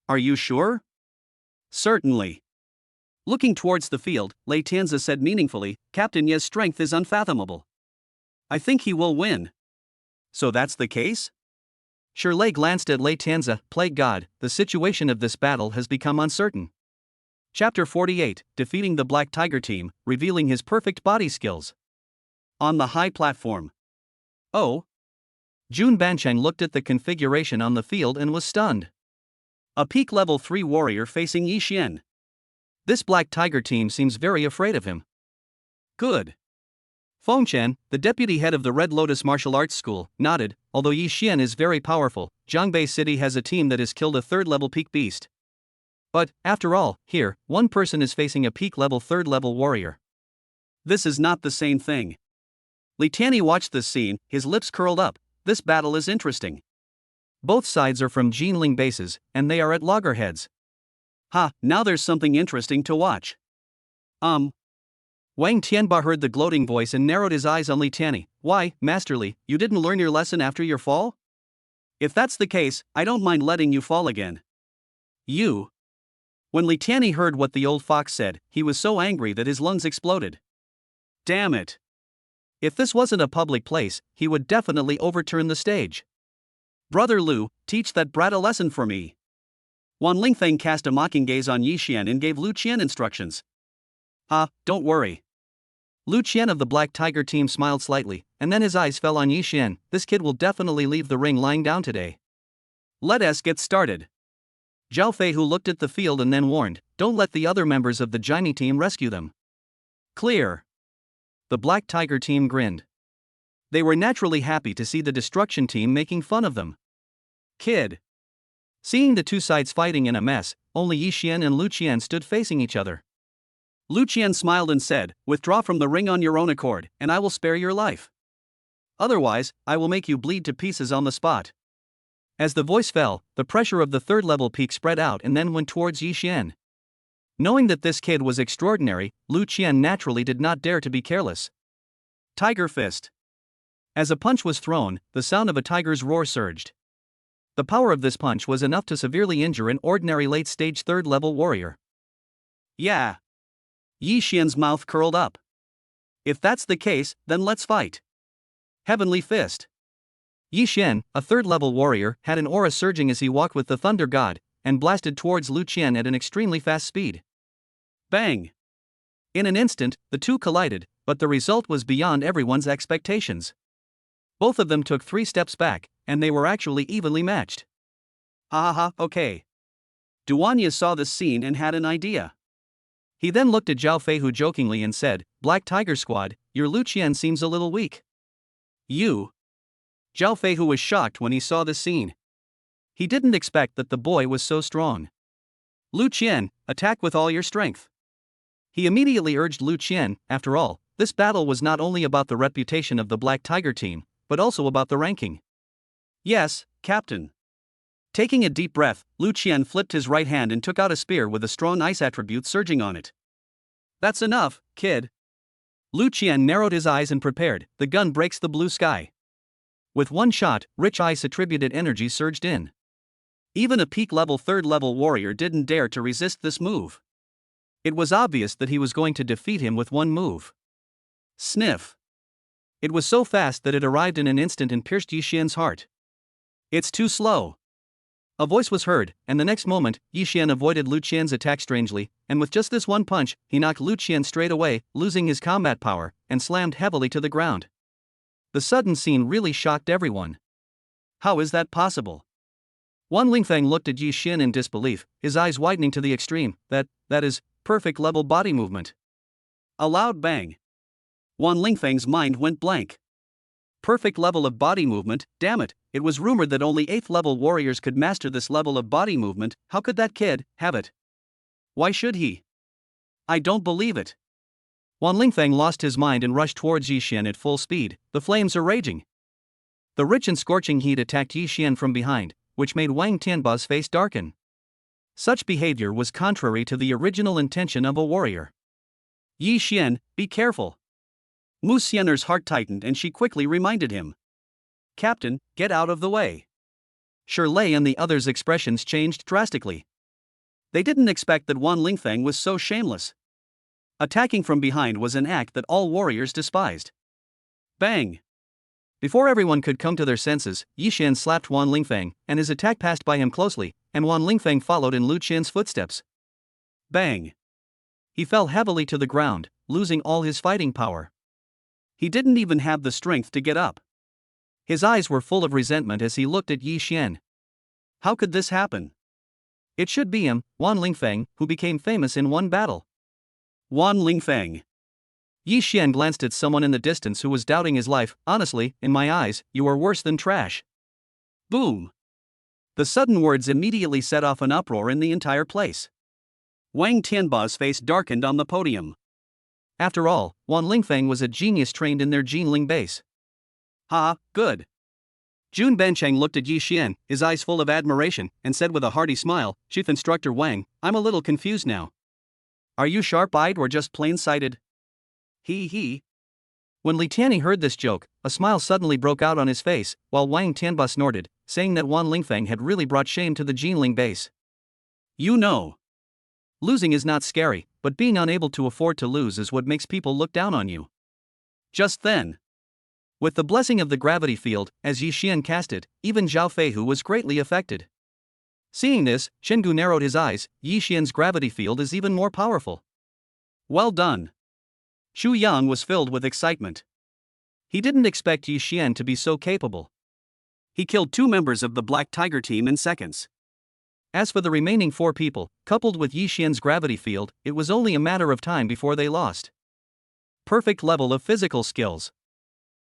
Are you sure? Certainly. Looking towards the field, Lei Tianzi said meaningfully, Captain Yi's strength is unfathomable. I think he will win. So that's the case? Shirley glanced at Lei Tianzi. Plague God, the situation of this battle has become uncertain. Chapter 48, Defeating the Black Tiger Team, revealing his perfect body skills. On the high platform. Oh. Jun Bancheng looked at the configuration on the field and was stunned. A peak level 3 warrior facing Yi Xian. This Black Tiger team seems very afraid of him. Good. Feng Chen, the deputy head of the Red Lotus Martial Arts School, nodded. Although Yi Xian is very powerful, Jiangbei City has a team that has killed a third-level peak beast. But, after all, here, one person is facing a peak-level third-level warrior. This is not the same thing. Li Tianyi watched this scene, his lips curled up. This battle is interesting. Both sides are from Jinling bases, and they are at loggerheads. Now there's something interesting to watch. Wang Tianba heard the gloating voice and narrowed his eyes on Li Tianyi. Why, Master Li, you didn't learn your lesson after your fall? If that's the case, I don't mind letting you fall again. You. When Li Tianyi heard what the old fox said, he was so angry that his lungs exploded. Damn it. If this wasn't a public place, he would definitely overturn the stage. Brother Lu, teach that brat a lesson for me. Wan Lingfeng cast a mocking gaze on Yi Xian and gave Lu Qian instructions. Don't worry. Lu Qian of the Black Tiger team smiled slightly, and then his eyes fell on Yi Xian. This kid will definitely leave the ring lying down today. Let us get started. Zhao Feihu looked at the field and then warned, "Don't let the other members of the Genie team rescue them." Clear. The Black Tiger team grinned. They were naturally happy to see the destruction team making fun of them. Kid. Seeing the two sides fighting in a mess, only Yi Xian and Lu Qian stood facing each other. Lu Qian smiled and said, "Withdraw from the ring on your own accord, and I will spare your life. Otherwise, I will make you bleed to pieces on the spot." As the voice fell, the pressure of the third-level peak spread out and then went towards Yi Xian. Knowing that this kid was extraordinary, Lu Qian naturally did not dare to be careless. Tiger Fist. As a punch was thrown, the sound of a tiger's roar surged. The power of this punch was enough to severely injure an ordinary late-stage third-level warrior. Yeah. Yi Xian's mouth curled up. If that's the case, then let's fight. Heavenly Fist. Yi Xian, a third-level warrior, had an aura surging as he walked with the Thunder God, and blasted towards Lu Qian at an extremely fast speed. Bang! In an instant, the two collided, but the result was beyond everyone's expectations. Both of them took 3 steps back, and they were actually evenly matched. Ha, okay. Duanya saw this scene and had an idea. He then looked at Zhao Feihu jokingly and said, "Black Tiger Squad, your Lu Qian seems a little weak." You. Zhao Feihu was shocked when he saw this scene. He didn't expect that the boy was so strong. "Lu Qian, attack with all your strength." He immediately urged Lu Qian. After all, this battle was not only about the reputation of the Black Tiger team, but also about the ranking. "Yes, Captain." Taking a deep breath, Lu Qian flipped his right hand and took out a spear with a strong ice attribute surging on it. "That's enough, kid." Lu Qian narrowed his eyes and prepared. The gun breaks the blue sky. With one shot, rich ice attributed energy surged in. Even a peak-level third-level warrior didn't dare to resist this move. It was obvious that he was going to defeat him with one move. Sniff. It was so fast that it arrived in an instant and pierced Yi Xian's heart. "It's too slow." A voice was heard, and the next moment, Yi Xian avoided Lu Qian's attack strangely, and with just this one punch, he knocked Lu Qian straight away, losing his combat power, and slammed heavily to the ground. The sudden scene really shocked everyone. How is that possible? Wan Lingfeng looked at Yi Xian in disbelief, his eyes widening to the extreme. That is, perfect level body movement. A loud bang. Wan Lingfeng's mind went blank. Perfect level of body movement, damn it, it was rumored that only 8th level warriors could master this level of body movement. How could that kid have it? Why should he? I don't believe it. Wan Lingfeng lost his mind and rushed towards Yi Xian at full speed. The flames are raging. The rich and scorching heat attacked Yi Xian from behind, which made Wang Tianba's face darken. Such behavior was contrary to the original intention of a warrior. "Yi Xian, be careful." Musener's heart tightened and she quickly reminded him. "Captain, get out of the way." Shirley and the others' expressions changed drastically. They didn't expect that Wan Lingfeng was so shameless. Attacking from behind was an act that all warriors despised. Bang! Before everyone could come to their senses, Yi Xian slapped Wan Lingfeng, and his attack passed by him closely, and Wan Lingfeng followed in Lu Qian's footsteps. Bang! He fell heavily to the ground, losing all his fighting power. He didn't even have the strength to get up. His eyes were full of resentment as he looked at Yi Xian. How could this happen? It should be him, Wan Lingfeng, who became famous in one battle. Wan Lingfeng. Yi Xian glanced at someone in the distance who was doubting his life. "Honestly, in my eyes, you are worse than trash." Boom! The sudden words immediately set off an uproar in the entire place. Wang Tianba's face darkened on the podium. After all, Wan Lingfeng was a genius trained in their Jinling base. Ha, good. Jun Bencheng looked at Yi Xian, his eyes full of admiration, and said with a hearty smile, "Chief Instructor Wang, I'm a little confused now. Are you sharp-eyed or just plain-sighted?" He. When Li Tianyi heard this joke, a smile suddenly broke out on his face, while Wang Tianba snorted, saying that Wan Lingfeng had really brought shame to the Jinling base. You know. Losing is not scary, but being unable to afford to lose is what makes people look down on you. Just then, with the blessing of the gravity field, as Yi Xian cast it, even Zhao Feihu was greatly affected. Seeing this, Shengu narrowed his eyes. Yi Xian's gravity field is even more powerful. Well done. Xu Yang was filled with excitement. He didn't expect Yi Xian to be so capable. He killed 2 members of the Black Tiger team in seconds. As for the remaining 4 people, coupled with Yi Xian's gravity field, it was only a matter of time before they lost. Perfect level of physical skills.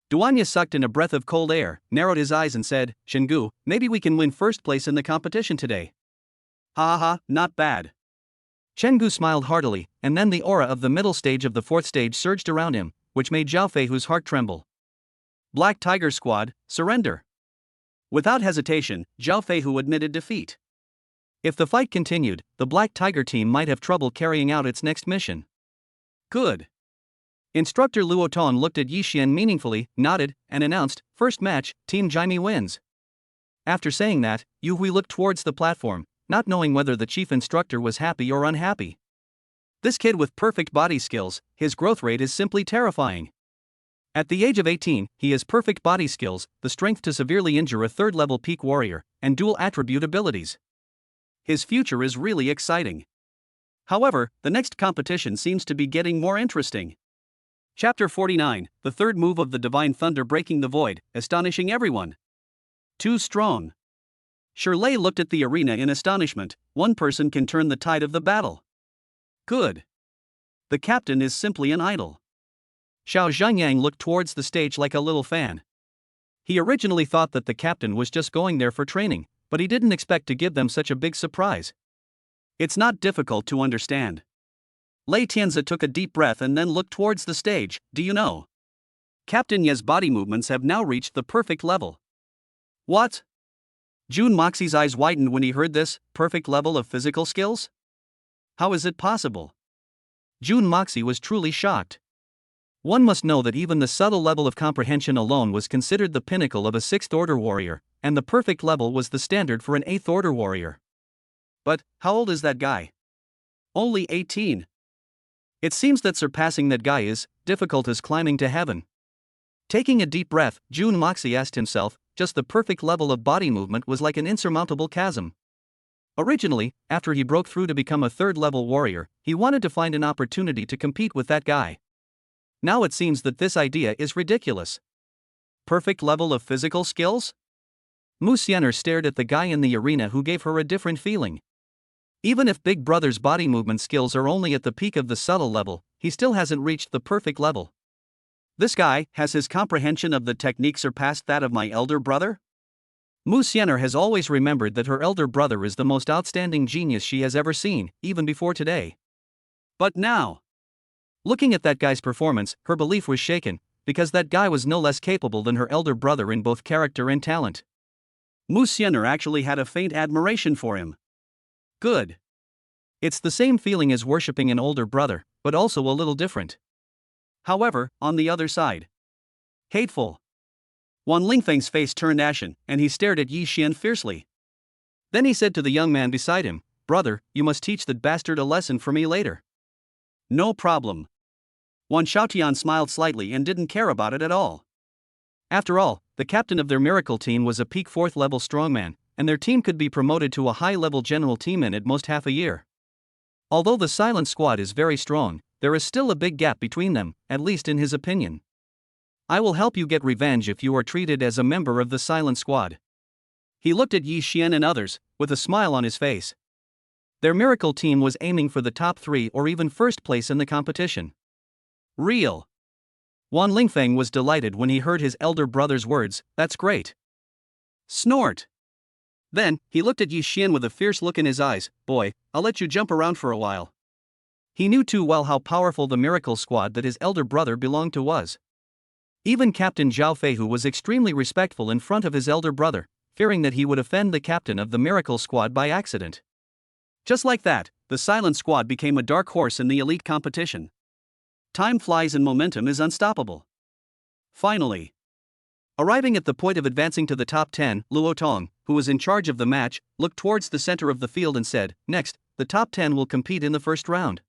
Duanya sucked in a breath of cold air, narrowed his eyes and said, Shingu, maybe we can win first place in the competition today. Ha ha ha, not bad. Chenggu smiled heartily, and then the aura of the middle stage of the 4th stage surged around him, which made Zhao Feihu's heart tremble. Black Tiger Squad, surrender. Without hesitation, Zhao Feihu admitted defeat. If the fight continued, the Black Tiger team might have trouble carrying out its next mission. Good. Instructor Luo Tong looked at Yi Xian meaningfully, nodded, and announced, first match, Team Jaime wins. After saying that, Yu Hui looked towards the platform, not knowing whether the chief instructor was happy or unhappy. This kid with perfect body skills, his growth rate is simply terrifying. At the age of 18, he has perfect body skills, the strength to severely injure a 3rd-level peak warrior, and dual attribute abilities. His future is really exciting. However, the next competition seems to be getting more interesting. Chapter 49, the 3rd move of the Divine Thunder breaking the void, astonishing everyone. Too strong. Shirley looked at the arena in astonishment. One person can turn the tide of the battle. Good. The captain is simply an idol. Xiao Zhangyang looked towards the stage like a little fan. He originally thought that the captain was just going there for training, but he didn't expect to give them such a big surprise. It's not difficult to understand. Lei Tianzi took a deep breath and then looked towards the stage. Do you know? Captain Ye's body movements have now reached the perfect level. What? Jun Moxie's eyes widened when he heard this, perfect level of physical skills? How is it possible? Jun Moxie was truly shocked. One must know that even the subtle level of comprehension alone was considered the pinnacle of a 6th-order warrior, and the perfect level was the standard for an 8th-order warrior. But, how old is that guy? Only 18. It seems that surpassing that guy is difficult as climbing to heaven. Taking a deep breath, Jun Moxie asked himself, just the perfect level of body movement was like an insurmountable chasm. Originally, after he broke through to become a 3rd-level warrior, he wanted to find an opportunity to compete with that guy. Now it seems that this idea is ridiculous. Perfect level of physical skills? Musener stared at the guy in the arena who gave her a different feeling. Even if Big Brother's body movement skills are only at the peak of the subtle level, he still hasn't reached the perfect level. This guy, has his comprehension of the technique surpassed that of my elder brother? Musener has always remembered that her elder brother is the most outstanding genius she has ever seen, even before today. But now, looking at that guy's performance, her belief was shaken, because that guy was no less capable than her elder brother in both character and talent. Musener actually had a faint admiration for him. Good. It's the same feeling as worshipping an older brother, but also a little different. However, on the other side. Hateful. Wan Lingfeng's face turned ashen, and he stared at Yi Xian fiercely. Then he said to the young man beside him, Brother, you must teach that bastard a lesson for me later. No problem. Wan Xiaotian smiled slightly and didn't care about it at all. After all, the captain of their miracle team was a peak 4th-level strongman, and their team could be promoted to a high-level general team in at most half a year. Although the Silent Squad is very strong, there is still a big gap between them, at least in his opinion. I will help you get revenge if you are treated as a member of the Silent Squad. He looked at Yi Xian and others, with a smile on his face. Their miracle team was aiming for the top 3 or even first place in the competition. Real. Wan Lingfeng was delighted when he heard his elder brother's words, that's great. Snort. Then, he looked at Yi Xian with a fierce look in his eyes, boy, I'll let you jump around for a while. He knew too well how powerful the miracle squad that his elder brother belonged to was. Even Captain Zhao Feihu was extremely respectful in front of his elder brother, fearing that he would offend the captain of the miracle squad by accident. Just like that, the Silent Squad became a dark horse in the elite competition. Time flies and momentum is unstoppable. Finally, arriving at the point of advancing to the top 10, Luo Tong, who was in charge of the match, looked towards the center of the field and said, Next, the top 10 will compete in the first round.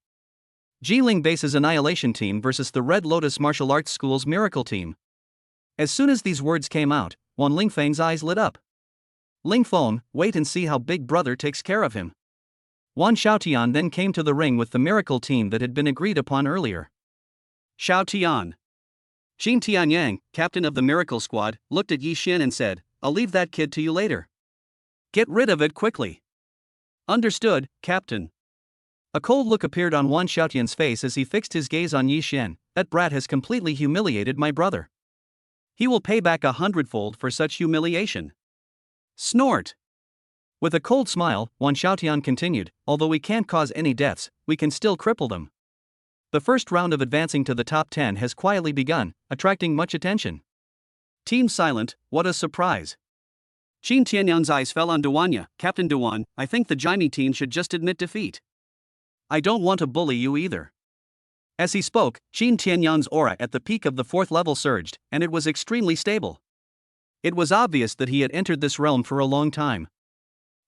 Jiling Base's Annihilation Team versus the Red Lotus Martial Arts School's Miracle Team. As soon as these words came out, Wan Lingfeng's eyes lit up. Lingfeng, wait and see how Big Brother takes care of him. Wan Xiaotian then came to the ring with the Miracle Team that had been agreed upon earlier. Xiaotian. Xin Tianyang, captain of the Miracle Squad, looked at Yi Xian and said, I'll leave that kid to you later. Get rid of it quickly. Understood, Captain. A cold look appeared on Wan Xiaotian's face as he fixed his gaze on Yi Xian. That brat has completely humiliated my brother. He will pay back 100-fold for such humiliation. Snort. With a cold smile, Wan Xiaotian continued, although we can't cause any deaths, we can still cripple them. The first round of advancing to the top 10 has quietly begun, attracting much attention. Team silent, what a surprise. Qin Tianyang's eyes fell on Duanya. Captain Duan, I think the Jaime team should just admit defeat. I don't want to bully you either. As he spoke, Qin Tianyang's aura at the peak of the 4th level surged, and it was extremely stable. It was obvious that he had entered this realm for a long time.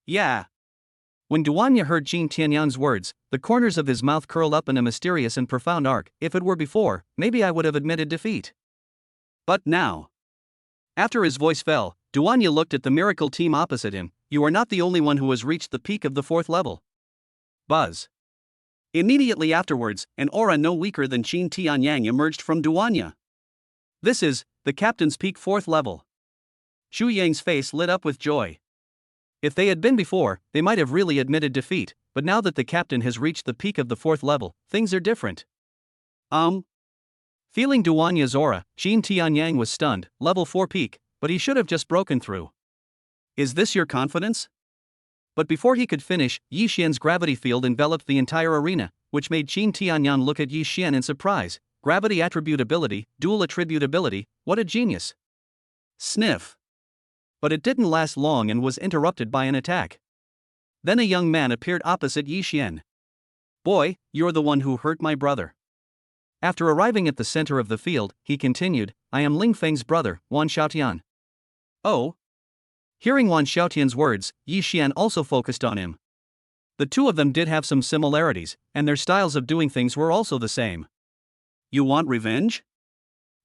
Yeah. When Duanya heard Qin Tianyang's words, the corners of his mouth curled up in a mysterious and profound arc. If it were before, maybe I would have admitted defeat. But now. After his voice fell, Duanya looked at the miracle team opposite him. You are not the only one who has reached the peak of the 4th level. Buzz. Immediately afterwards, an aura no weaker than Qin Tianyang emerged from Duanya. This is the captain's peak 4th level. Xu Yang's face lit up with joy. If they had been before, they might have really admitted defeat, but now that the captain has reached the peak of the 4th level, things are different. Feeling Duanya's aura, Qin Tianyang was stunned, level 4 peak, but he should have just broken through. Is this your confidence? But before he could finish, Yi Xian's gravity field enveloped the entire arena, which made Qin Tianyang look at Yi Xian in surprise. Gravity attributability, dual attributability, what a genius. Sniff. But it didn't last long and was interrupted by an attack. Then a young man appeared opposite Yi Xian. Boy, you're the one who hurt my brother. After arriving at the center of the field, he continued, I am Ling Feng's brother, Wan Xiaotian. Oh. Hearing Wan Xiaotian's words, Yi Xian also focused on him. The two of them did have some similarities, and their styles of doing things were also the same. You want revenge?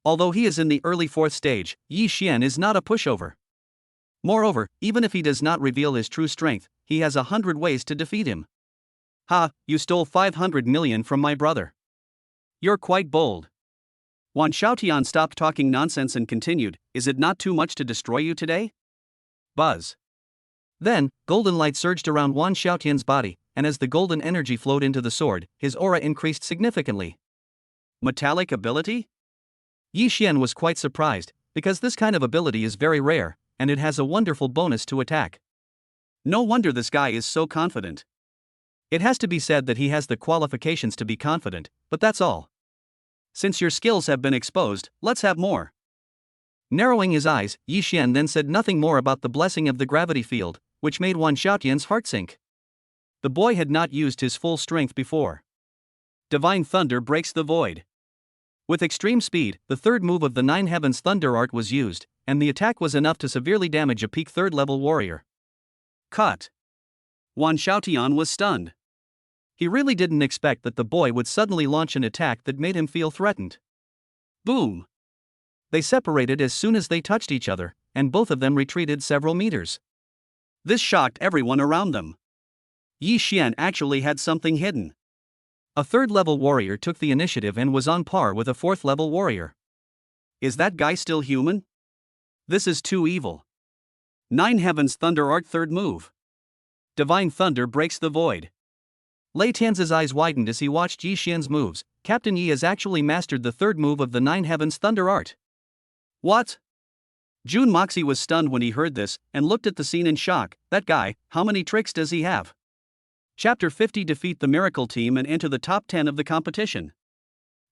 Although he is in the early 4th stage, Yi Xian is not a pushover. Moreover, even if he does not reveal his true strength, he has 100 ways to defeat him. Ha, you stole 500 million from my brother. You're quite bold. Wan Xiaotian stopped talking nonsense and continued, is it not too much to destroy you today? Buzz. Then, golden light surged around Wan Xiaotian's body, and as the golden energy flowed into the sword, his aura increased significantly. Metallic ability? Yi Xian was quite surprised, because this kind of ability is very rare, and it has a wonderful bonus to attack. No wonder this guy is so confident. It has to be said that he has the qualifications to be confident, but that's all. Since your skills have been exposed, let's have more. Narrowing his eyes, Yi Xian then said nothing more about the blessing of the gravity field, which made Wan Xiaotian's heart sink. The boy had not used his full strength before. Divine Thunder breaks the void. With extreme speed, the third move of the Nine Heavens Thunder Art was used, and the attack was enough to severely damage a peak 3rd level warrior. Cut. Wan Xiaotian was stunned. He really didn't expect that the boy would suddenly launch an attack that made him feel threatened. Boom! They separated as soon as they touched each other, and both of them retreated several meters. This shocked everyone around them. Yi Xian actually had something hidden. A 3rd level warrior took the initiative and was on par with a 4th level warrior. Is that guy still human? This is too evil. Nine Heavens Thunder Art 3rd move. Divine Thunder breaks the void. Lei Tian's eyes widened as he watched Yi Xian's moves. Captain Yi has actually mastered the 3rd move of the Nine Heavens Thunder Art. What? Jun Moxie was stunned when he heard this, and looked at the scene in shock. That guy, how many tricks does he have? Chapter 50 Defeat the Miracle Team and enter the top 10 of the competition.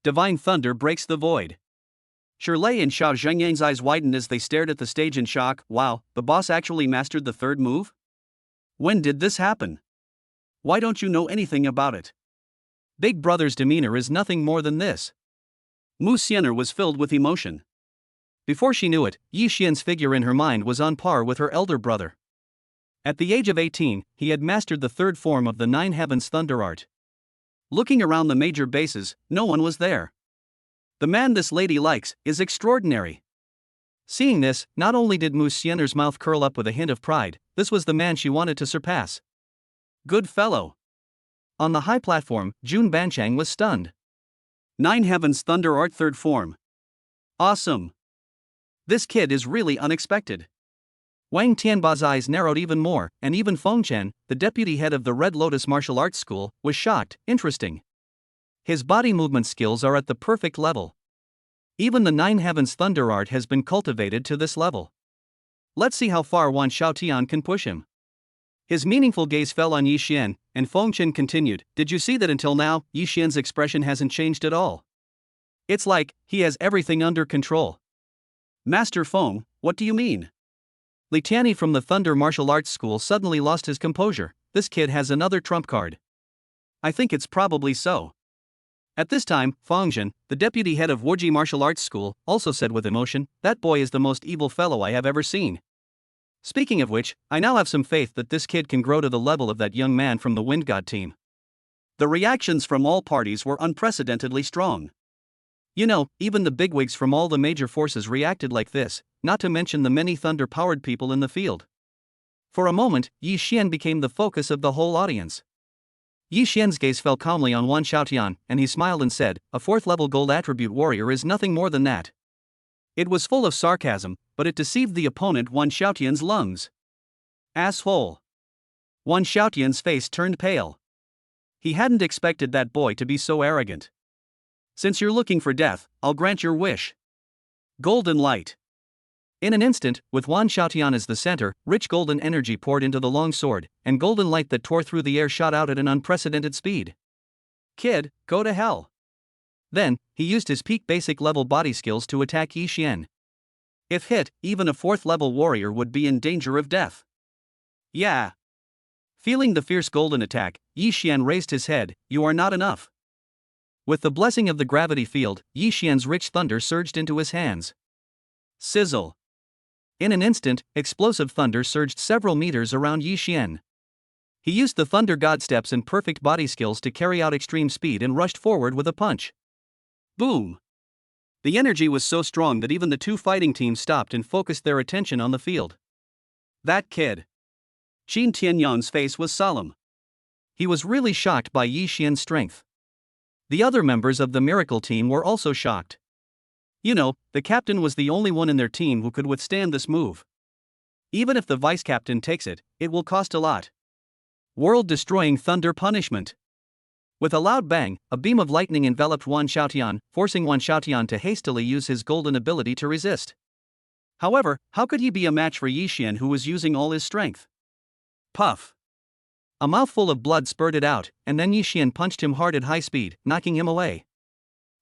Divine Thunder breaks the void. Shirley and Xiao Zhengyang's eyes widened as they stared at the stage in shock. Wow, the boss actually mastered the 3rd move? When did this happen? Why don't you know anything about it? Big Brother's demeanor is nothing more than this. Musener was filled with emotion. Before she knew it, Yi Xian's figure in her mind was on par with her elder brother. At the age of 18, he had mastered the 3rd form of the Nine Heavens Thunder Art. Looking around the major bases, no one was there. The man this lady likes is extraordinary. Seeing this, not only did Musener's mouth curl up with a hint of pride, this was the man she wanted to surpass. Good fellow. On the high platform, Jun Banchang was stunned. Nine Heavens Thunder Art 3rd form. Awesome. This kid is really unexpected. Wang Tianba's eyes narrowed even more, and even Feng Chen, the deputy head of the Red Lotus Martial Arts School, was shocked. Interesting. His body movement skills are at the perfect level. Even the Nine Heavens Thunder art has been cultivated to this level. Let's see how far Wan Xiaotian can push him. His meaningful gaze fell on Yi Xian, and Feng Chen continued, "Did you see that until now, Yi Xian's expression hasn't changed at all? It's like, he has everything under control." Master Feng, what do you mean? Li Tianyi from the Thunder Martial Arts School suddenly lost his composure. This kid has another trump card. I think it's probably so. At this time, Feng Zhen, the deputy head of Wuji Martial Arts School, also said with emotion, "That boy is the most evil fellow I have ever seen. Speaking of which, I now have some faith that this kid can grow to the level of that young man from the Wind God team." The reactions from all parties were unprecedentedly strong. You know, even the bigwigs from all the major forces reacted like this, not to mention the many thunder-powered people in the field. For a moment, Yi Xian became the focus of the whole audience. Yi Xian's gaze fell calmly on Wan Xiaotian, and he smiled and said, "A fourth-level gold attribute warrior is nothing more than that." It was full of sarcasm, but it deceived the opponent Wan Xiaotian's lungs. Asshole. Wan Xiaotian's face turned pale. He hadn't expected that boy to be so arrogant. "Since you're looking for death, I'll grant your wish." Golden light. In an instant, with Wan Xiaotian as the center, rich golden energy poured into the long sword, and golden light that tore through the air shot out at an unprecedented speed. "Kid, go to hell." Then, he used his peak basic level body skills to attack Yi Xian. If hit, even a fourth level warrior would be in danger of death. Yeah. Feeling the fierce golden attack, Yi Xian raised his head. "You are not enough." With the blessing of the gravity field, Yi Xian's rich thunder surged into his hands. Sizzle. In an instant, explosive thunder surged several meters around Yi Xian. He used the thunder god steps and perfect body skills to carry out extreme speed and rushed forward with a punch. Boom! The energy was so strong that even the two fighting teams stopped and focused their attention on the field. That kid. Qin Tianyang's face was solemn. He was really shocked by Yi Xian's strength. The other members of the miracle team were also shocked. You know, the captain was the only one in their team who could withstand this move. Even if the vice captain takes it, it will cost a lot. World-destroying thunder punishment. With a loud bang, a beam of lightning enveloped Wan Xiaotian, forcing Wan Xiaotian to hastily use his golden ability to resist. However, how could he be a match for Yi Xian, who was using all his strength? Puff. A mouthful of blood spurted out, and then Yi Xian punched him hard at high speed, knocking him away.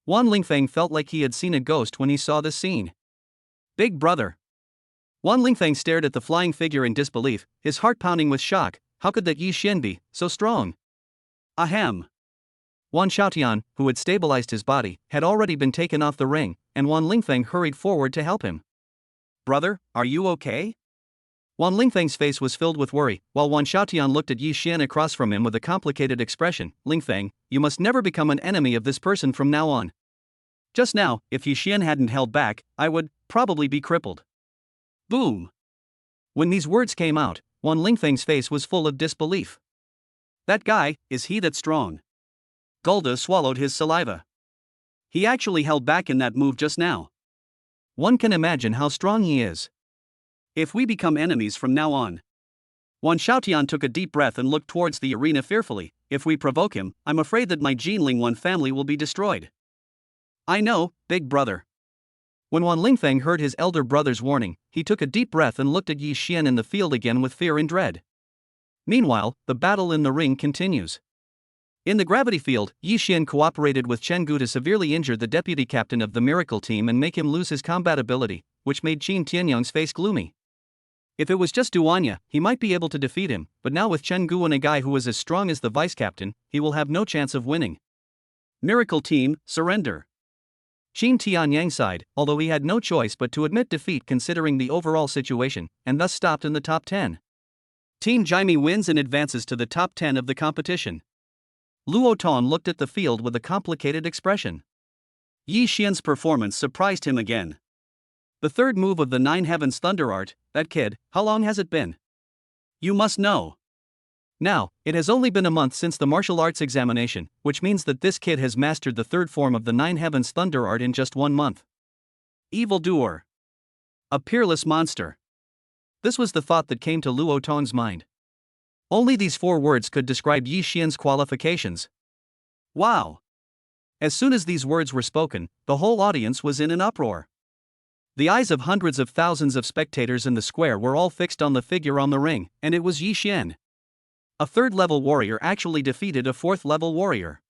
Wan Lingfeng felt like he had seen a ghost when he saw this scene. Big brother. Wan Lingfeng stared at the flying figure in disbelief, his heart pounding with shock. How could that Yi Xian be so strong? Ahem. Wan Xiaotian, who had stabilized his body, had already been taken off the ring, and Wan Lingfeng hurried forward to help him. "Brother, are you okay?" Wan Lingfeng's face was filled with worry, while Wan Xiaotian looked at Yi Xian across from him with a complicated expression. "Lingfeng, you must never become an enemy of this person from now on. Just now, if Yi Xian hadn't held back, I would probably be crippled." Boom! When these words came out, Wan Lingfeng's face was full of disbelief. That guy, is he that strong? Gulda swallowed his saliva. He actually held back in that move just now. One can imagine how strong he is. If we become enemies from now on. Wan Xiaotian took a deep breath and looked towards the arena fearfully. If we provoke him, I'm afraid that my Jinling Wan family will be destroyed. I know, big brother. When Wan Lingfeng heard his elder brother's warning, he took a deep breath and looked at Yi Xian in the field again with fear and dread. Meanwhile, the battle in the ring continues. In the gravity field, Yi Xian cooperated with Chen Gu to severely injure the deputy captain of the miracle team and make him lose his combat ability, which made Qin Tianyang's face gloomy. If it was just Duanya, he might be able to defeat him, but now with Chen Gu and a guy who is as strong as the vice captain, he will have no chance of winning. Miracle team, surrender. Qin Tianyang sighed, although he had no choice but to admit defeat considering the overall situation, and thus stopped in the top 10. Team Jaime wins and advances to the top 10 of the competition. Luo Ton looked at the field with a complicated expression. Yi Xian's performance surprised him again. The third move of the Nine Heavens Thunder Art, that kid, how long has it been? You must know. Now, it has only been a month since the martial arts examination, which means that this kid has mastered the third form of the Nine Heavens Thunder Art in just 1 month. Evildoer. A peerless monster. This was the thought that came to Luo Tong's mind. Only these 4 words could describe Yi Xian's qualifications. Wow! As soon as these words were spoken, the whole audience was in an uproar. The eyes of hundreds of thousands of spectators in the square were all fixed on the figure on the ring, and it was Yi Xian. A 3rd-level warrior actually defeated a 4th-level warrior.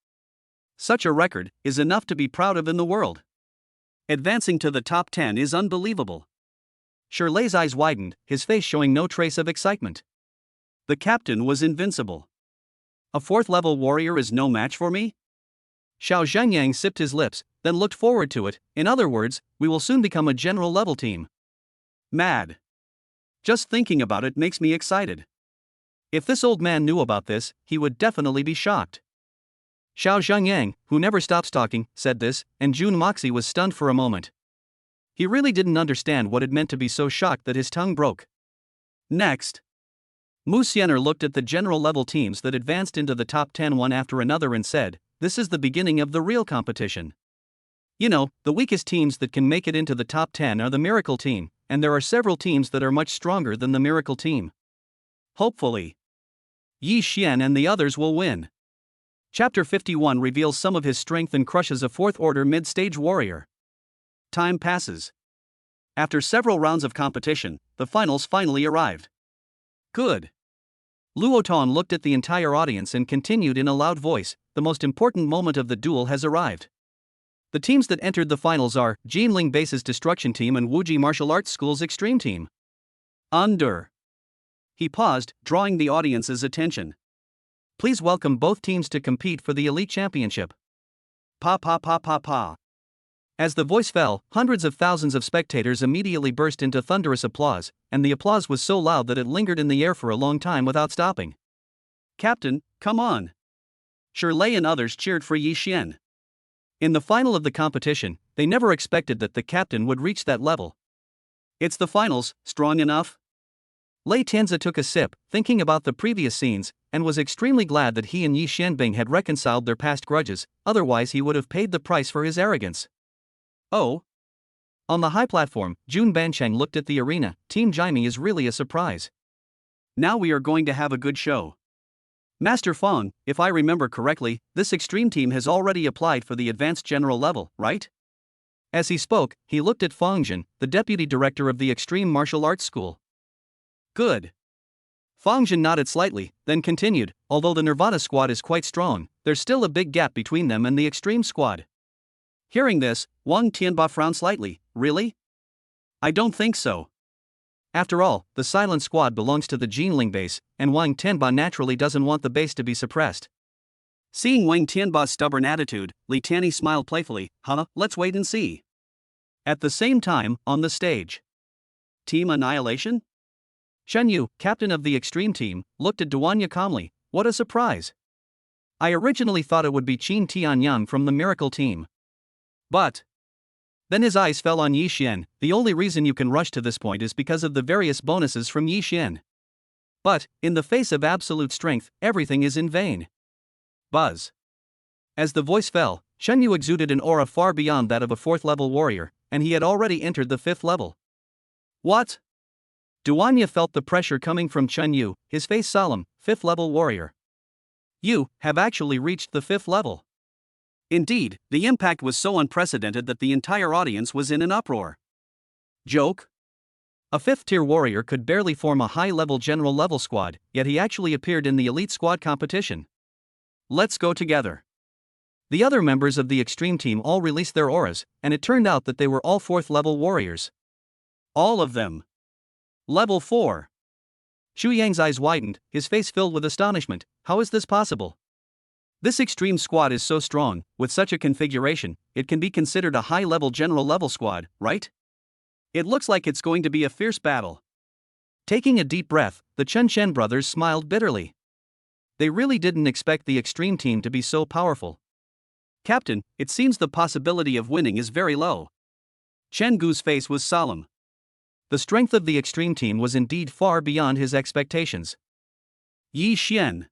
Such a record is enough to be proud of in the world. Advancing to the top 10 is unbelievable. Shirley's eyes widened, his face showing no trace of excitement. The captain was invincible. A 4th-level warrior is no match for me? Xiao Zhengyang sipped his lips, then looked forward to it. In other words, we will soon become a general-level team. Mad. Just thinking about it makes me excited. If this old man knew about this, he would definitely be shocked. Xiao Zhengyang, who never stops talking, said this, and Jun Moxie was stunned for a moment. He really didn't understand what it meant to be so shocked that his tongue broke. Next, Musener looked at the general-level teams that advanced into the top 10 one after another and said, "This is the beginning of the real competition. You know, the weakest teams that can make it into the top 10 are the Miracle Team, and there are several teams that are much stronger than the Miracle Team. Hopefully, Yi Xian and the others will win." Chapter 51 reveals some of his strength and crushes a 4th-order mid-stage warrior. Time passes. After several rounds of competition, the finals finally arrived. Good. Luo Tong looked at the entire audience and continued in a loud voice, "The most important moment of the duel has arrived. The teams that entered the finals are Jinling Base's Destruction Team and Wuji Martial Arts School's Extreme Team." He paused, drawing the audience's attention. "Please welcome both teams to compete for the Elite Championship." Pa. As the voice fell, hundreds of thousands of spectators immediately burst into thunderous applause, and the applause was so loud that it lingered in the air for a long time without stopping. "Captain, come on!" Shirley and others cheered for Yi Xian. In the final of the competition, they never expected that the captain would reach that level. "It's the finals, strong enough?" Lei Tianzi took a sip, thinking about the previous scenes, and was extremely glad that he and Yi Xianbing had reconciled their past grudges, otherwise he would have paid the price for his arrogance. Oh. On the high platform, Jun Bancheng looked at the arena. Team Jaime is really a surprise. Now we are going to have a good show. Master Fong, if I remember correctly, this extreme team has already applied for the advanced general level, right? As he spoke, he looked at Fangzhen, the deputy director of the Extreme Martial Arts School. Good. Fangzhen nodded slightly, then continued, "Although the Nirvana squad is quite strong, there's still a big gap between them and the Extreme squad." Hearing this, Wang Tianba frowned slightly. "Really? I don't think so. After all, the Silent Squad belongs to the Jinling base, and Wang Tianba naturally doesn't want the base to be suppressed." Seeing Wang Tianba's stubborn attitude, Li Tianyi smiled playfully. Let's wait and see." At the same time, on the stage, Team Annihilation? Shen Yu, captain of the Extreme Team, looked at Duanya calmly. "What a surprise! I originally thought it would be Qin Tianyang from the Miracle Team. But..." Then his eyes fell on Yi Xian. "The only reason you can rush to this point is because of the various bonuses from Yi Xian. But, in the face of absolute strength, everything is in vain." Buzz. As the voice fell, Shen Yu exuded an aura far beyond that of a 4th-level warrior, and he had already entered the 5th level. "What?" Duanya felt the pressure coming from Chen Yu, his face solemn. 5th-level warrior. "You have actually reached the 5th level." Indeed, the impact was so unprecedented that the entire audience was in an uproar. Joke? A 5th-tier warrior could barely form a high-level general-level squad, yet he actually appeared in the elite squad competition. Let's go together. The other members of the Extreme Team all released their auras, and it turned out that they were all 4th-level warriors. All of them. Level 4. Xu Yang's eyes widened, his face filled with astonishment. How is this possible? This extreme squad is so strong, with such a configuration, it can be considered a high-level general-level squad, right? It looks like it's going to be a fierce battle. Taking a deep breath, the Chen Chen brothers smiled bitterly. They really didn't expect the Extreme Team to be so powerful. "Captain, it seems the possibility of winning is very low." Chen Gu's face was solemn. The strength of the Extreme Team was indeed far beyond his expectations. Yi Xian.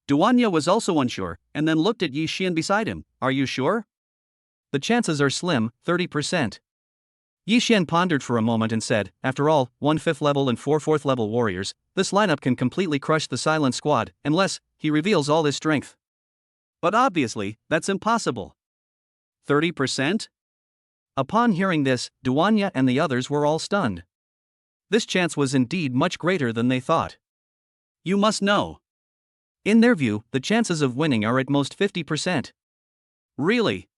Duanya was also unsure, and then looked at Yi Xian beside him. "Are you sure?" "The chances are slim, 30%. Yi Xian pondered for a moment and said, after all, 1 5th level and 4 4th level warriors, this lineup can completely crush the Silent Squad, unless he reveals all his strength. But obviously, that's impossible. 30%? Upon hearing this, Duanya and the others were all stunned. This chance was indeed much greater than they thought. You must know. In their view, the chances of winning are at most 50%. Really?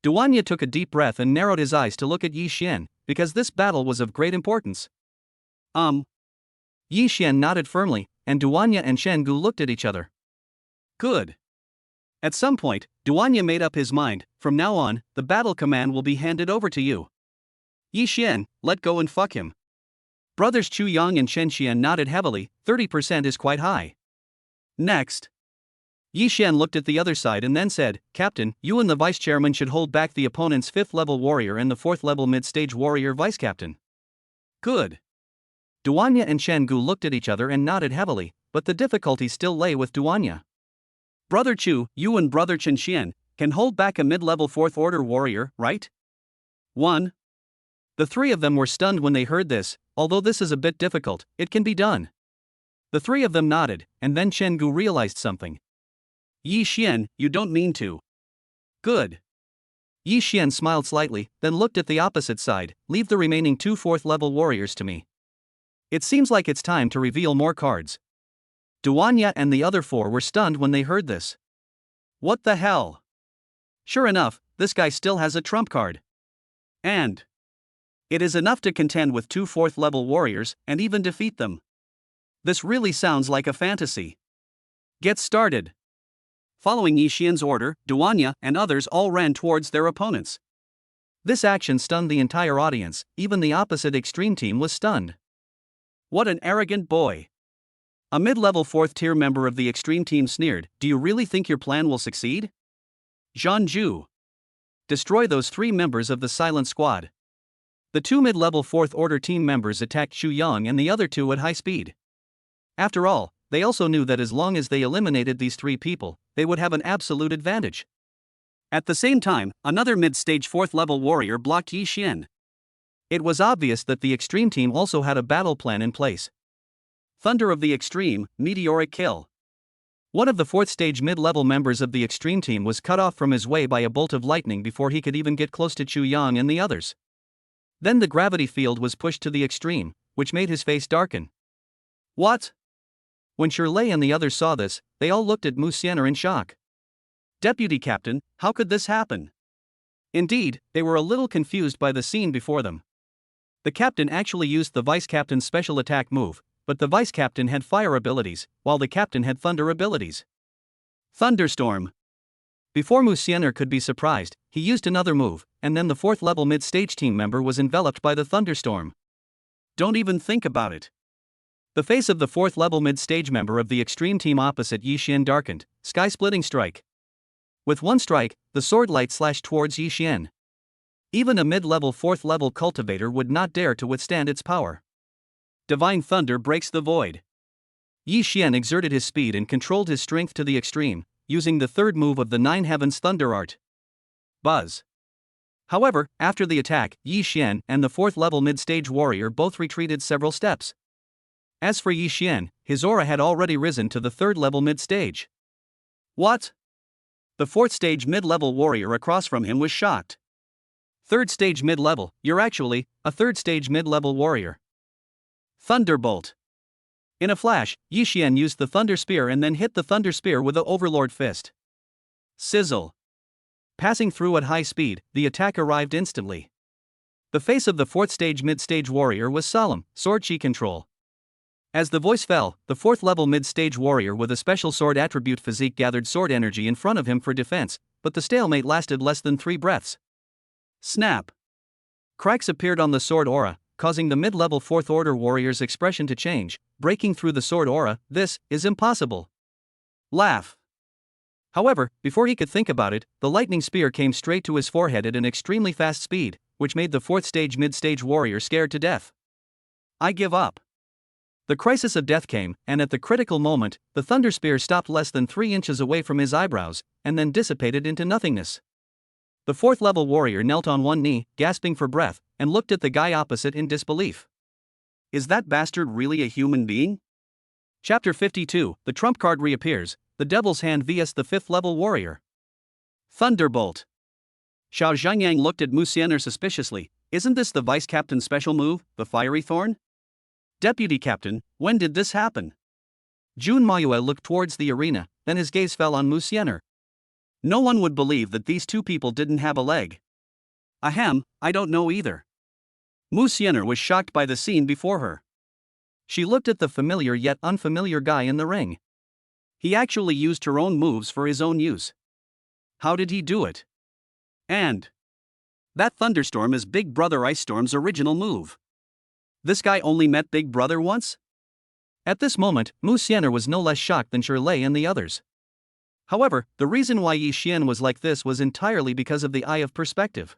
Duanya took a deep breath and narrowed his eyes to look at Yi Xian, because this battle was of great importance. Yi Xian nodded firmly, and Duanya and Shen Gu looked at each other. Good. At some point, Duanya made up his mind, from now on, the battle command will be handed over to you. Yi Xian, let go and fuck him. Brothers Chu Yang and Shen Xian nodded heavily. 30% is quite high. Next. Yi Xian looked at the other side and then said, Captain, you and the vice chairman should hold back the opponent's 5th level warrior and the 4th level mid-stage warrior vice captain. Good. Duanya and Shen Gu looked at each other and nodded heavily, but the difficulty still lay with Duanya. Brother Chu, you and Brother Chen Xian can hold back a mid-level 4th order warrior, right? 1. The three of them were stunned when they heard this. Although this is a bit difficult, it can be done. The three of them nodded, and then Shen Gu realized something. Yi Xian, you don't mean to. Good. Yi Xian smiled slightly, then looked at the opposite side. Leave the remaining 2 4th level warriors to me. It seems like it's time to reveal more cards. Duanya and the other 4 were stunned when they heard this. What the hell? Sure enough, this guy still has a trump card. And it is enough to contend with 2 4th level warriors and even defeat them. This really sounds like a fantasy. Get started. Following Yi Xian's order, Duanya and others all ran towards their opponents. This action stunned the entire audience. Even the opposite extreme team was stunned. What an arrogant boy. A mid-level 4th tier member of the extreme team sneered, do you really think your plan will succeed? Zhan Zhu. Destroy those 3 members of the Silent Squad. The 2 mid-level 4th order team members attacked Chu Yang and the other 2 at high speed. After all, they also knew that as long as they eliminated these 3 people, they would have an absolute advantage. At the same time, another mid-stage 4th level warrior blocked Yi Xian. It was obvious that the extreme team also had a battle plan in place. Thunder of the Extreme, meteoric kill. One of the 4th stage mid-level members of the extreme team was cut off from his way by a bolt of lightning before he could even get close to Chu Yang and the others. Then the gravity field was pushed to the extreme, which made his face darken. What? When Shirley and the others saw this, they all looked at Musener in shock. Deputy Captain, how could this happen? Indeed, they were a little confused by the scene before them. The captain actually used the vice captain's special attack move, but the vice captain had fire abilities, while the captain had thunder abilities. Thunderstorm. Before Musener could be surprised, he used another move, and then the 4th level mid-stage team member was enveloped by the thunderstorm. Don't even think about it. The face of the 4th level mid-stage member of the extreme team opposite Yi Xian darkened. Sky-splitting strike. With one strike, the sword light slashed towards Yi Xian. Even a mid-level 4th level cultivator would not dare to withstand its power. Divine thunder breaks the void. Yi Xian exerted his speed and controlled his strength to the extreme, using the 3rd move of the 9 Heavens Thunder Art. Buzz. However, after the attack, Yi Xian and the 4th level mid-stage warrior both retreated several steps. As for Yi Xian, his aura had already risen to the 3rd level mid-stage. What? The 4th stage mid-level warrior across from him was shocked. 3rd stage mid-level, you're actually a 3rd stage mid-level warrior. Thunderbolt. In a flash, Yi Xian used the Thunder Spear and then hit the Thunder Spear with a Overlord Fist. Sizzle. Passing through at high speed, the attack arrived instantly. The face of the 4th stage mid-stage warrior was solemn, sword chi control. As the voice fell, the 4th level mid-stage warrior with a special sword attribute physique gathered sword energy in front of him for defense, but the stalemate lasted less than 3 breaths. Snap. Cracks appeared on the sword aura, causing the mid-level 4th order warrior's expression to change. Breaking through the sword aura, this is impossible. Laugh. However, before he could think about it, the lightning spear came straight to his forehead at an extremely fast speed, which made the 4th stage mid-stage warrior scared to death. I give up. The crisis of death came, and at the critical moment, the thunder spear stopped less than 3 inches away from his eyebrows, and then dissipated into nothingness. The 4th level warrior knelt on one knee, gasping for breath, and looked at the guy opposite in disbelief. Is that bastard really a human being? Chapter 52, the trump card reappears, the Devil's Hand vs the 5th level warrior. Thunderbolt. Xiao Zhengyang looked at Musener suspiciously. Isn't this the vice captain's special move, the fiery thorn? Deputy captain, when did this happen? Jun Mayue looked towards the arena, then his gaze fell on Musener. No one would believe that these two people didn't have a leg. Ahem, I don't know either. Musener was shocked by the scene before her. She looked at the familiar yet unfamiliar guy in the ring. He actually used her own moves for his own use. How did he do it? And that thunderstorm is Big Brother Ice Storm's original move. This guy only met Big Brother once? At this moment, Musener was no less shocked than Shirley and the others. However, the reason why Yi Xian was like this was entirely because of the Eye of Perspective.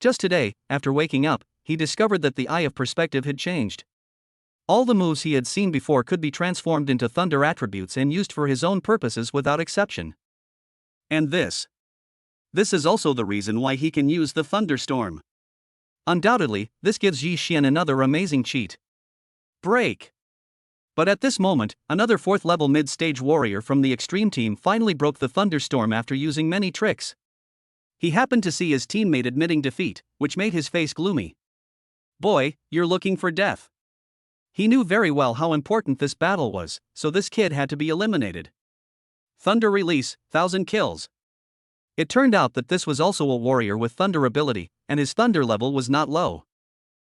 Just today, after waking up, he discovered that the Eye of Perspective had changed. All the moves he had seen before could be transformed into thunder attributes and used for his own purposes without exception. And this is also the reason why he can use the thunderstorm. Undoubtedly, this gives Yi Xian another amazing cheat. Break. But at this moment, another 4th level mid-stage warrior from the extreme team finally broke the thunderstorm after using many tricks. He happened to see his teammate admitting defeat, which made his face gloomy. Boy, you're looking for death. He knew very well how important this battle was, so this kid had to be eliminated. Thunder release, 1000 kills. It turned out that this was also a warrior with thunder ability, and his thunder level was not low.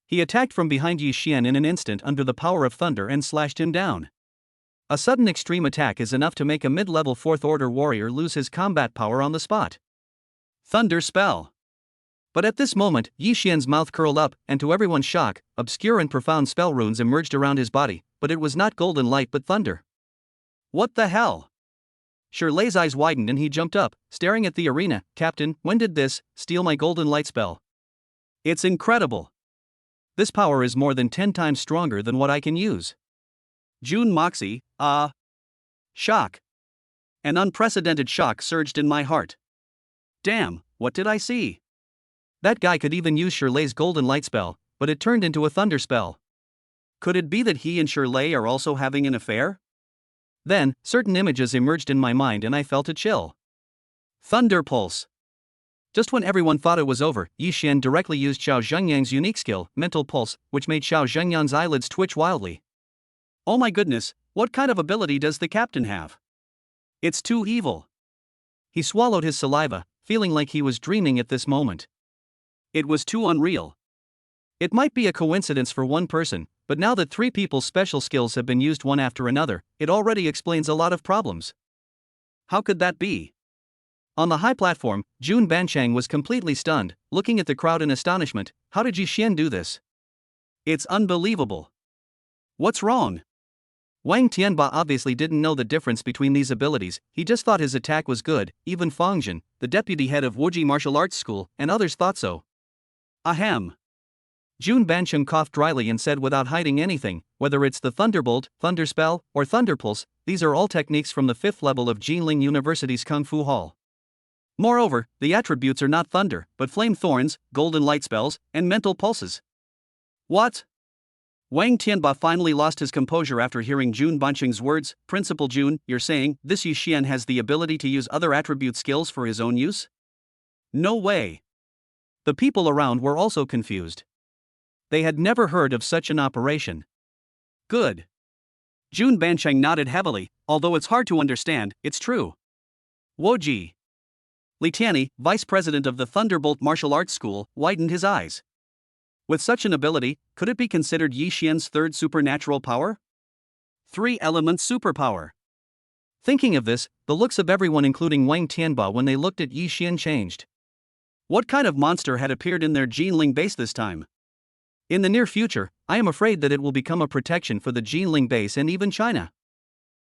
He attacked from behind Yi Xian in an instant under the power of thunder and slashed him down. A sudden extreme attack is enough to make a mid-level 4th order warrior lose his combat power on the spot. Thunder spell. But at this moment, Yi Xian's mouth curled up, and to everyone's shock, obscure and profound spell runes emerged around his body, but it was not golden light but thunder. What the hell? Shirley's eyes widened and he jumped up, staring at the arena. Captain, when did this steal my golden light spell? It's incredible. This power is more than 10 times stronger than what I can use. Jun Moxie, shock. An unprecedented shock surged in my heart. Damn, what did I see? That guy could even use Shirley's golden light spell, but it turned into a thunder spell. Could it be that he and Shirley are also having an affair? Then, certain images emerged in my mind and I felt a chill. Thunder Pulse. Just when everyone thought it was over, Yi Xian directly used Xiao Zhengyang's unique skill, Mental Pulse, which made Xiao Zhengyang's eyelids twitch wildly. Oh my goodness, what kind of ability does the captain have? It's too evil. He swallowed his saliva, feeling like he was dreaming at this moment. It was too unreal. It might be a coincidence for one person, but now that 3 people's special skills have been used one after another, it already explains a lot of problems. How could that be? On the high platform, Jun Banchang was completely stunned, looking at the crowd in astonishment. How did Yi Xian do this? It's unbelievable. What's wrong? Wang Tianba obviously didn't know the difference between these abilities, he just thought his attack was good. Even Fang Jin, the deputy head of Wuji Martial Arts School, and others thought so. Ahem. Jun Bancheng coughed dryly and said without hiding anything, whether it's the Thunderbolt, Thunderspell, or Thunderpulse, these are all techniques from the 5th level of Jinling University's Kung Fu Hall. Moreover, the attributes are not thunder, but flame thorns, golden light spells, and mental pulses. What? Wang Tianba finally lost his composure after hearing Jun Bancheng's words. Principal Jun, you're saying this Yi Xian has the ability to use other attribute skills for his own use? No way. The people around were also confused. They had never heard of such an operation. Good. Jun Bancheng nodded heavily, although it's hard to understand, it's true. Woji. Li Tianyi, vice president of the Thunderbolt Martial Arts School, widened his eyes. With such an ability, could it be considered Yi Xian's 3rd supernatural power? 3-element superpower. Thinking of this, the looks of everyone including Wang Tianba when they looked at Yi Xian changed. What kind of monster had appeared in their Jinling base this time? In the near future, I am afraid that it will become a protection for the Jinling base and even China.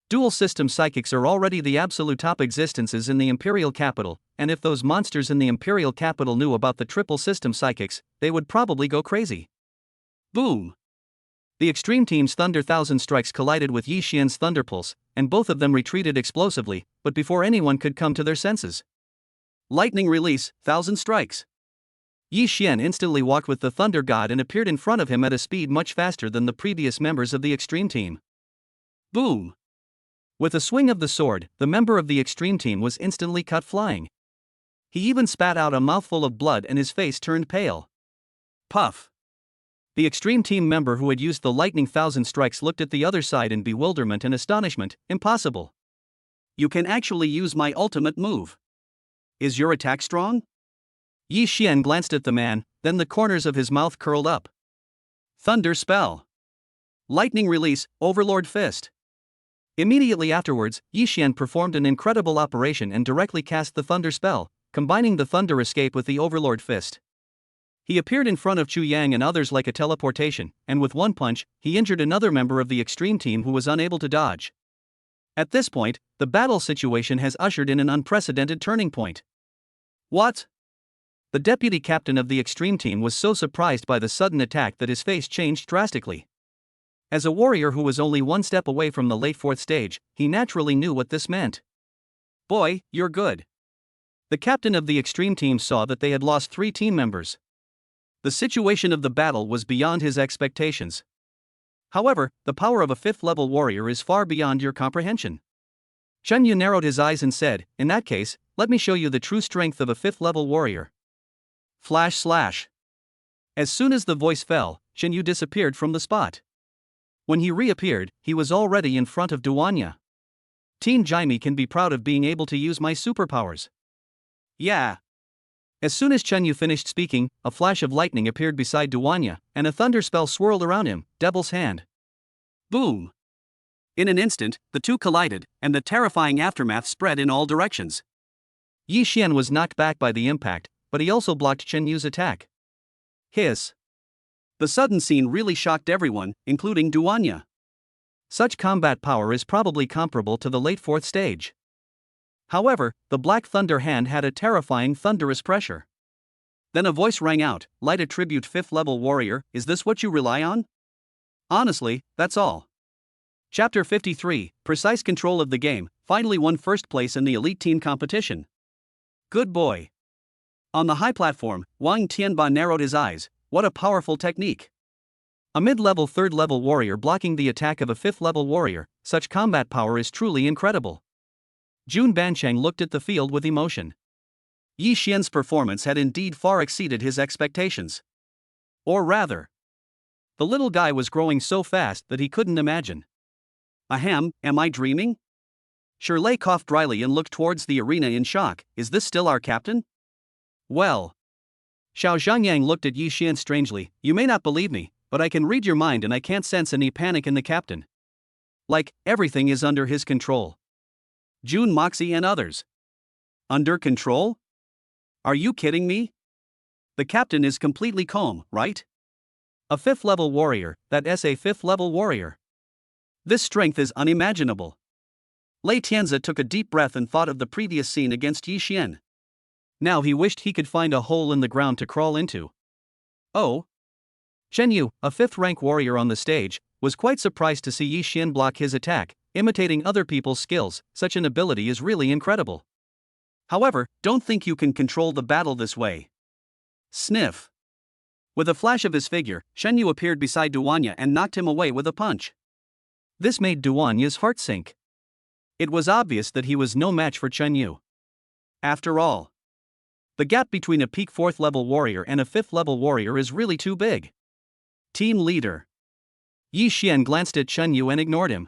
Dual system psychics are already the absolute top existences in the Imperial capital, and if those monsters in the Imperial capital knew about the triple system psychics, they would probably go crazy. Boom! The extreme team's Thunder Thousand Strikes collided with Yi Xian's Thunderpulse, and both of them retreated explosively, but before anyone could come to their senses. Lightning release, 1000 strikes. Yi Xian instantly walked with the Thunder God and appeared in front of him at a speed much faster than the previous members of the Extreme Team. Boom! With a swing of the sword, the member of the Extreme Team was instantly cut flying. He even spat out a mouthful of blood and his face turned pale. Puff! The Extreme Team member who had used the Lightning Thousand Strikes looked at the other side in bewilderment and astonishment. Impossible! You can actually use my ultimate move. Is your attack strong? Yi Xian glanced at the man, then the corners of his mouth curled up. Thunder Spell. Lightning Release, Overlord Fist. Immediately afterwards, Yi Xian performed an incredible operation and directly cast the Thunder Spell, combining the Thunder Escape with the Overlord Fist. He appeared in front of Chu Yang and others like a teleportation, and with one punch, he injured another member of the Extreme Team who was unable to dodge. At this point, the battle situation has ushered in an unprecedented turning point. What? The deputy captain of the Extreme Team was so surprised by the sudden attack that his face changed drastically. As a warrior who was only one step away from the late 4th stage, he naturally knew what this meant. Boy, you're good. The captain of the Extreme Team saw that they had lost 3 team members. The situation of the battle was beyond his expectations. However, the power of a 5th-level warrior is far beyond your comprehension. Chen Yu narrowed his eyes and said, in that case, let me show you the true strength of a 5th-level warrior. Flash slash. As soon as the voice fell, Chen Yu disappeared from the spot. When he reappeared, he was already in front of Duanya. Team Jaime can be proud of being able to use my superpowers. Yeah. As soon as Chen Yu finished speaking, a flash of lightning appeared beside Duanya, and a thunder spell swirled around him, Devil's Hand. Boom! In an instant, the two collided, and the terrifying aftermath spread in all directions. Yi Xian was knocked back by the impact, but he also blocked Chen Yu's attack. Hiss! The sudden scene really shocked everyone, including Duanya. Such combat power is probably comparable to the late 4th stage. However, the Black Thunder Hand had a terrifying thunderous pressure. Then a voice rang out, light attribute 5th-level warrior, is this what you rely on? Honestly, that's all. Chapter 53, Precise Control of the Game, finally won 1st place in the Elite Team competition. Good boy. On the high platform, Wang Tianba narrowed his eyes, what a powerful technique. A mid-level 3rd-level warrior blocking the attack of a 5th-level warrior, such combat power is truly incredible. Jun Bancheng looked at the field with emotion. Yi Xian's performance had indeed far exceeded his expectations. Or rather, the little guy was growing so fast that he couldn't imagine. Ahem, am I dreaming? Shirley coughed dryly and looked towards the arena in shock, is this still our captain? Well. Xiao Zhangyang looked at Yi Xian strangely, you may not believe me, but I can read your mind and I can't sense any panic in the captain. Like, everything is under his control. Jun Moxie and others. Under control? Are you kidding me? The captain is completely calm, right? A 5th-level warrior, that's a 5th-level warrior. This strength is unimaginable. Lei Tianzi took a deep breath and thought of the previous scene against Yi Xian. Now he wished he could find a hole in the ground to crawl into. Oh. Chen Yu, a 5th-rank warrior on the stage, was quite surprised to see Yi Xian block his attack. Imitating other people's skills, such an ability is really incredible. However, don't think you can control the battle this way. Sniff. With a flash of his figure, Shen Yu appeared beside Duanya and knocked him away with a punch. This made Duanya's heart sink. It was obvious that he was no match for Chen Yu. After all, the gap between a peak 4th-level warrior and a 5th-level warrior is really too big. Team leader. Yi Xian glanced at Chen Yu and ignored him.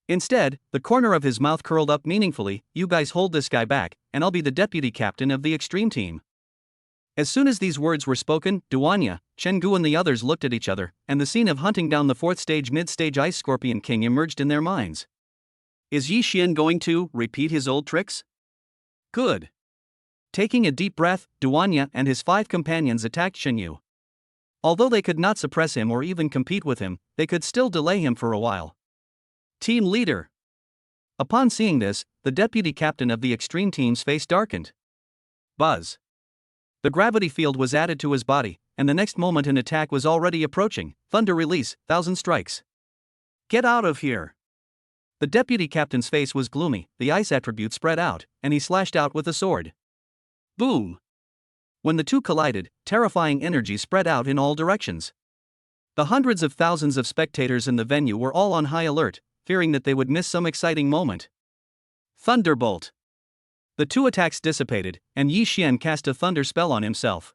Instead, the corner of his mouth curled up meaningfully, you guys hold this guy back, and I'll be the deputy captain of the Extreme Team. As soon as these words were spoken, Duanya, Chen Gu and the others looked at each other, and the scene of hunting down the 4th stage mid-stage Ice Scorpion King emerged in their minds. Is Yi Xian going to repeat his old tricks? Good. Taking a deep breath, Duanya and his 5 companions attacked Chen Yu. Although they could not suppress him or even compete with him, they could still delay him for a while. Team leader. Upon seeing this, the deputy captain of the Extreme Team's face darkened. Buzz. The gravity field was added to his body, and the next moment an attack was already approaching. Thunder Release, 1,000 strikes. Get out of here. The deputy captain's face was gloomy, the ice attribute spread out, and he slashed out with a sword. Boom. When the two collided, terrifying energy spread out in all directions. The hundreds of thousands of spectators in the venue were all on high alert, fearing that they would miss some exciting moment. Thunderbolt. The two attacks dissipated, and Yi Xian cast a thunder spell on himself.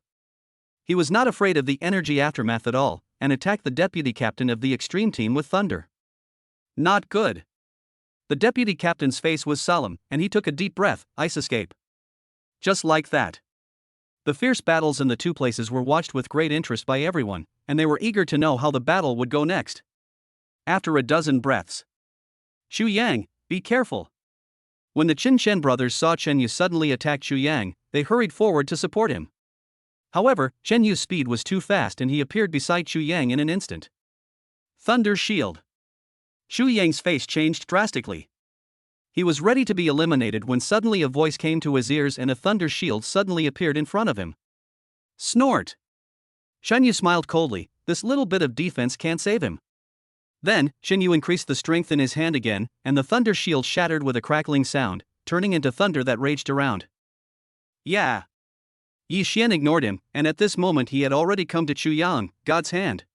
He was not afraid of the energy aftermath at all, and attacked the deputy captain of the extreme team with thunder. Not good. The deputy captain's face was solemn, and he took a deep breath. Ice escape. Just like that. The fierce battles in the two places were watched with great interest by everyone, and they were eager to know how the battle would go next. After a dozen breaths. Xu Yang, be careful. When the Qin Shen brothers saw Chen Yu suddenly attack Xu Yang, they hurried forward to support him. However, Chen Yu's speed was too fast and he appeared beside Xu Yang in an instant. Thunder Shield. Xu Yang's face changed drastically. He was ready to be eliminated when suddenly a voice came to his ears and a thunder shield suddenly appeared in front of him. Snort! Shen Yu smiled coldly. This little bit of defense can't save him. Then, Shen Yu increased the strength in his hand again, and the thunder shield shattered with a crackling sound, turning into thunder that raged around. Yeah. Yi Xian ignored him, and at this moment he had already come to Chu Yang, God's hand.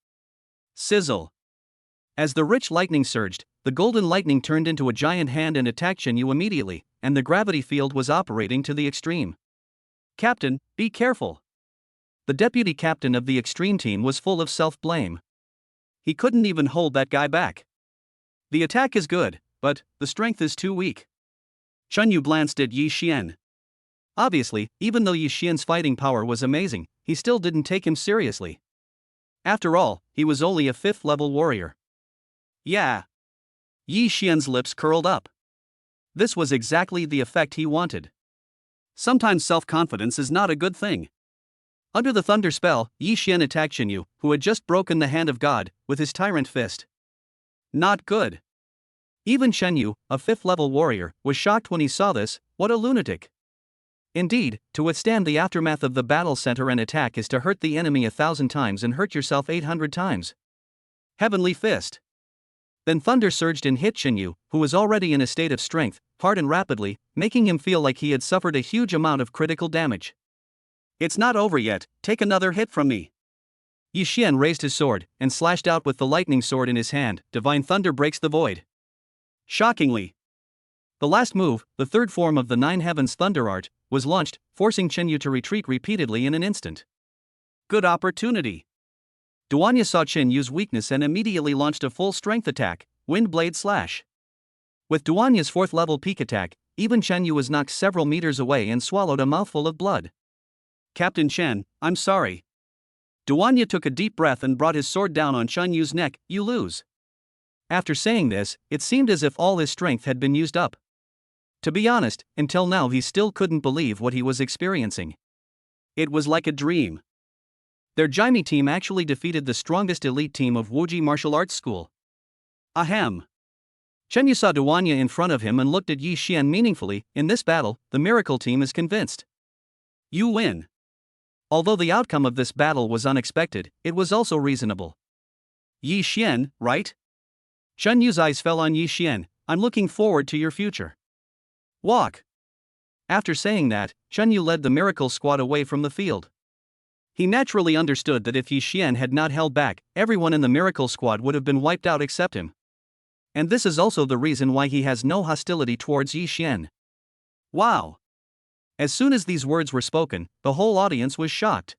Sizzle. As the rich lightning surged, the golden lightning turned into a giant hand and attacked Shen Yu immediately, and the gravity field was operating to the extreme. Captain, be careful. The deputy captain of the extreme team was full of self-blame. He couldn't even hold that guy back. The attack is good, but the strength is too weak. Shen Yu glanced at Yi Xian. Obviously, even though Yi Xian's fighting power was amazing, he still didn't take him seriously. After all, he was only a 5th-level warrior. Yeah. Yi Xian's lips curled up. This was exactly the effect he wanted. Sometimes self-confidence is not a good thing. Under the thunder spell, Yi Xian attacked Shen Yu, who had just broken the hand of God, with his tyrant fist. Not good. Even Shen Yu, a 5th-level warrior, was shocked when he saw this. What a lunatic. Indeed, to withstand the aftermath of the battle center and attack is to hurt the enemy 1,000 times and hurt yourself 800 times. Heavenly Fist. Then thunder surged and hit Shen Yu, who was already in a state of strength, hard and rapidly, making him feel like he had suffered a huge amount of critical damage. It's not over yet, take another hit from me. Yi Xian raised his sword, and slashed out with the lightning sword in his hand. Divine thunder breaks the void. Shockingly. The last move, the third form of the Nine Heavens Thunder Art, was launched, forcing Shen Yu to retreat repeatedly in an instant. Good opportunity. Duanya saw Chen Yu's weakness and immediately launched a full-strength attack, Wind Blade Slash. With Duanya's 4th-level peak attack, even Chen Yu was knocked several meters away and swallowed a mouthful of blood. Captain Chen, I'm sorry. Duanya took a deep breath and brought his sword down on Chen Yu's neck. You lose. After saying this, it seemed as if all his strength had been used up. To be honest, until now he still couldn't believe what he was experiencing. It was like a dream. Their Jaime team actually defeated the strongest elite team of Wuji Martial Arts School. Ahem. Chen Yu saw Duanya in front of him and looked at Yi Xian meaningfully. In this battle, the miracle team is convinced. You win. Although the outcome of this battle was unexpected, it was also reasonable. Yi Xian, right? Shen Yu's eyes fell on Yi Xian. I'm looking forward to your future. Walk. After saying that, Shen Yu led the miracle squad away from the field. He naturally understood that if Yi Xian had not held back, everyone in the miracle squad would have been wiped out except him. And this is also the reason why he has no hostility towards Yi Xian. Wow. As soon as these words were spoken, the whole audience was shocked.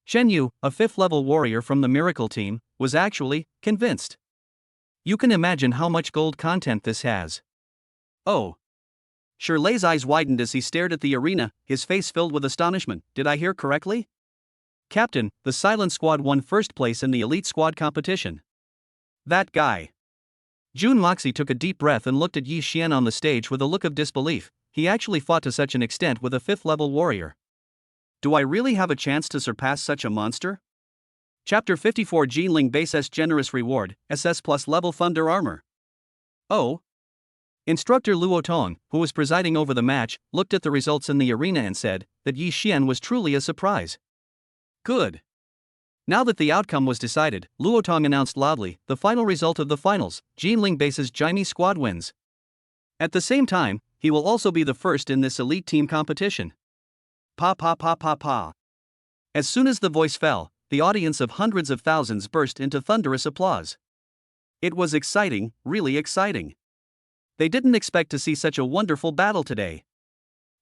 Shen Yu, a 5th-level warrior from the miracle team, was actually convinced. You can imagine how much gold content this has. Oh. Shirley's eyes widened as he stared at the arena, his face filled with astonishment. Did I hear correctly? Captain, the Silent Squad won 1st place in the Elite Squad competition. That guy. Jun Moxie took a deep breath and looked at Yi Xian on the stage with a look of disbelief. He actually fought to such an extent with a 5th-level warrior. Do I really have a chance to surpass such a monster? Chapter 54 Jinling Base S Generous Reward, SS Plus Level Thunder Armor. Oh. Instructor Luo Tong, who was presiding over the match, looked at the results in the arena and said that Yi Xian was truly a surprise. Good. Now that the outcome was decided, Luo Tong announced loudly the final result of the finals. Jinling Base's Jaime squad wins. At the same time, he will also be the first in this elite team competition. Pa pa pa pa pa. As soon as the voice fell, the audience of hundreds of thousands burst into thunderous applause. It was exciting, really exciting. They didn't expect to see such a wonderful battle today.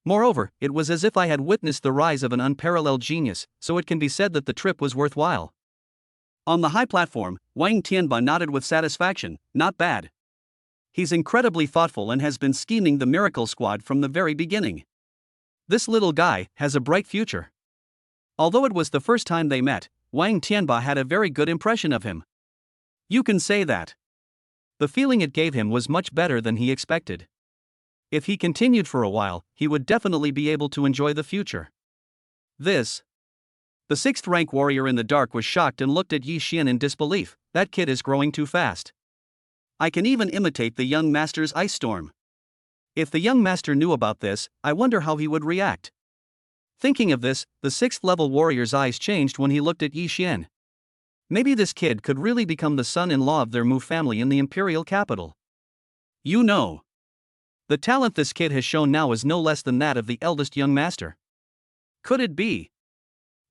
Moreover, it was as if I had witnessed the rise of an unparalleled genius, so it can be said that the trip was worthwhile. On the high platform, Wang Tianba nodded with satisfaction. Not bad. He's incredibly thoughtful and has been scheming the Miracle Squad from the very beginning. This little guy has a bright future. Although it was the first time they met, Wang Tianba had a very good impression of him. You can say that. The feeling it gave him was much better than he expected. If he continued for a while, he would definitely be able to enjoy the future. The 6th rank warrior in the dark was shocked and looked at Yi Xian in disbelief. That kid is growing too fast. I can even imitate the young master's ice storm. If the young master knew about this, I wonder how he would react. Thinking of this, the 6th level warrior's eyes changed when he looked at Yi Xian. Maybe this kid could really become the son-in-law of their Mu family in the imperial capital. You know. The talent this kid has shown now is no less than that of the eldest young master. Could it be?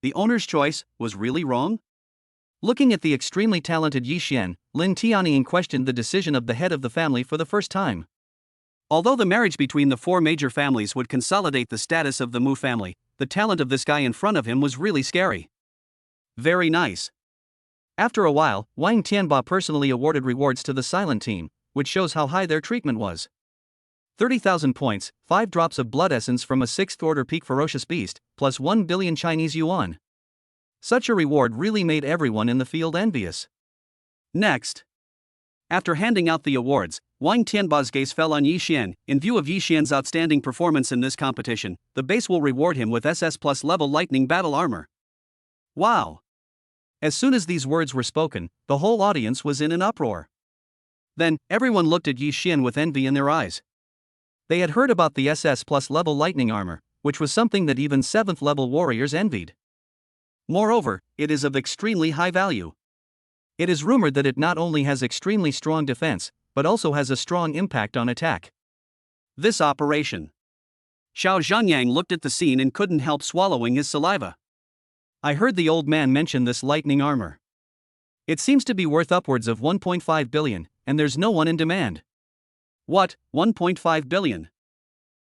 The owner's choice was really wrong? Looking at the extremely talented Yi Xian, Lin Tianying questioned the decision of the head of the family for the first time. Although the marriage between the 4 major families would consolidate the status of the Mu family, the talent of this guy in front of him was really scary. Very nice. After a while, Wang Tianba personally awarded rewards to the silent team, which shows how high their treatment was. 30,000 points, 5 drops of blood essence from a 6th order peak ferocious beast, plus 1 billion Chinese yuan. Such a reward really made everyone in the field envious. Next. After handing out the awards, Wang Tianba's gaze fell on Yi Xian. In view of Yi Xian's outstanding performance in this competition, the base will reward him with SS plus level lightning battle armor. Wow! As soon as these words were spoken, the whole audience was in an uproar. Then, everyone looked at Yi Xian with envy in their eyes. They had heard about the SS plus level lightning armor, which was something that even 7th level warriors envied. Moreover, it is of extremely high value. It is rumored that it not only has extremely strong defense, but also has a strong impact on attack. This operation. Xiao Zhanyang looked at the scene and couldn't help swallowing his saliva. I heard the old man mention this lightning armor. It seems to be worth upwards of 1.5 billion, and there's no one in demand. What, 1.5 billion?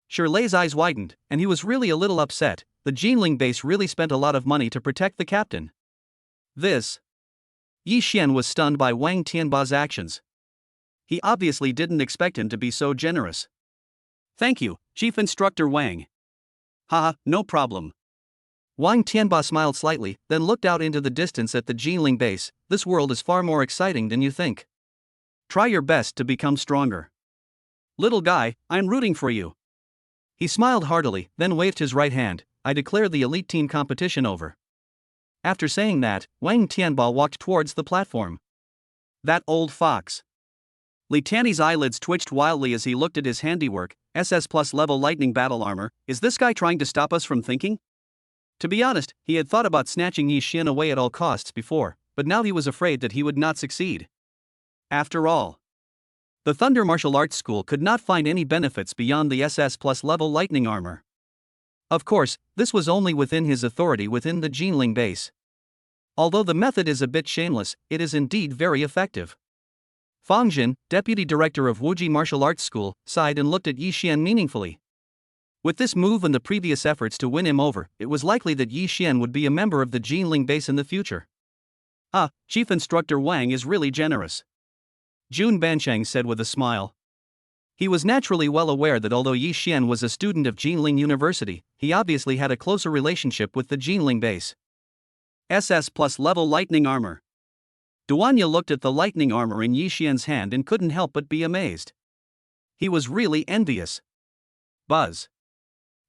Shirley's eyes widened, and he was really a little upset. The Jinling base really spent a lot of money to protect the captain. Yi Xian was stunned by Wang Tianba's actions. He obviously didn't expect him to be so generous. Thank you, Chief Instructor Wang. Haha, no problem. Wang Tianba smiled slightly, then looked out into the distance at the Jinling base. This world is far more exciting than you think. Try your best to become stronger. Little guy, I'm rooting for you. He smiled heartily, then waved his right hand. I declare the elite team competition over. After saying that, Wang Tianba walked towards the platform. That old fox. Li Tiany's eyelids twitched wildly as he looked at his handiwork. SS plus level lightning battle armor. Is this guy trying to stop us from thinking? To be honest, he had thought about snatching Yi Xian away at all costs before, but now he was afraid that he would not succeed. After all, the Thunder Martial Arts School could not find any benefits beyond the SS plus level lightning armor. Of course, this was only within his authority within the Jinling base. Although the method is a bit shameless, it is indeed very effective. Fang Jin, deputy director of Wuji Martial Arts School, sighed and looked at Yi Xian meaningfully. With this move and the previous efforts to win him over, it was likely that Yi Xian would be a member of the Jinling base in the future. Ah, Chief Instructor Wang is really generous. Jun Bancheng said with a smile. He was naturally well aware that although Yi Xian was a student of Jinling University, he obviously had a closer relationship with the Jinling base. SS plus level lightning armor. Duanya looked at the lightning armor in Yi Xian's hand and couldn't help but be amazed. He was really envious. Buzz.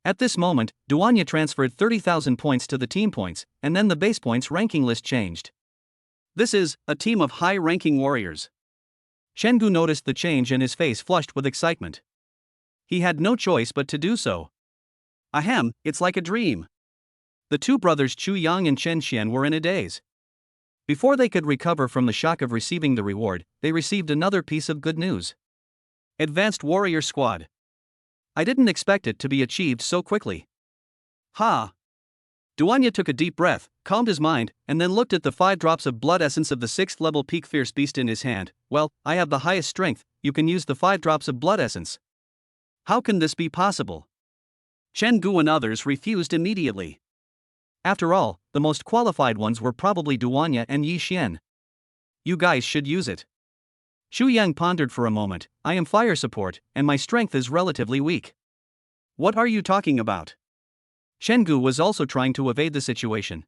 At this moment, Duanya transferred 30,000 points to the team points, and then the base points ranking list changed. This is a team of high-ranking warriors. Shengu noticed the change and his face flushed with excitement. He had no choice but to do so. Ahem, it's like a dream. The two brothers Chu Yang and Chen Xian were in a daze. Before they could recover from the shock of receiving the reward, they received another piece of good news. Advanced Warrior Squad. I didn't expect it to be achieved so quickly. Ha! Duanya took a deep breath, calmed his mind, and then looked at the 5 drops of blood essence of the 6th level peak fierce beast in his hand. Well, I have the highest strength, you can use the 5 drops of blood essence. How can this be possible? Chen Gu and others refused immediately. After all, the most qualified ones were probably Duanya and Yi Xian. You guys should use it. Xu Yang pondered for a moment. I am fire support, and my strength is relatively weak. What are you talking about? Shen Gu was also trying to evade the situation.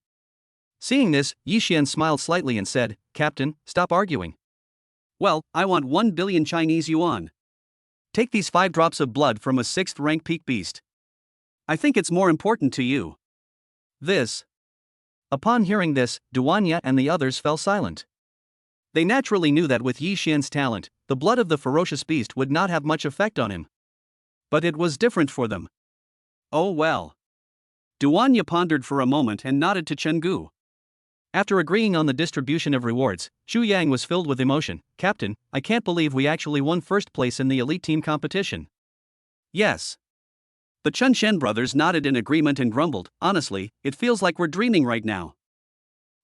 Seeing this, Yi Xian smiled slightly and said, Captain, stop arguing. Well, I want 1 billion Chinese yuan. Take these 5 drops of blood from a 6th rank peak beast. I think it's more important to you. This. Upon hearing this, Duanya and the others fell silent. They naturally knew that with Yi Xian's talent, the blood of the ferocious beast would not have much effect on him. But it was different for them. Oh well. Duanya pondered for a moment and nodded to Chen Gu. After agreeing on the distribution of rewards, Xu Yang was filled with emotion. Captain, I can't believe we actually won first place in the elite team competition. Yes. The Chen Shen brothers nodded in agreement and grumbled, honestly, it feels like we're dreaming right now.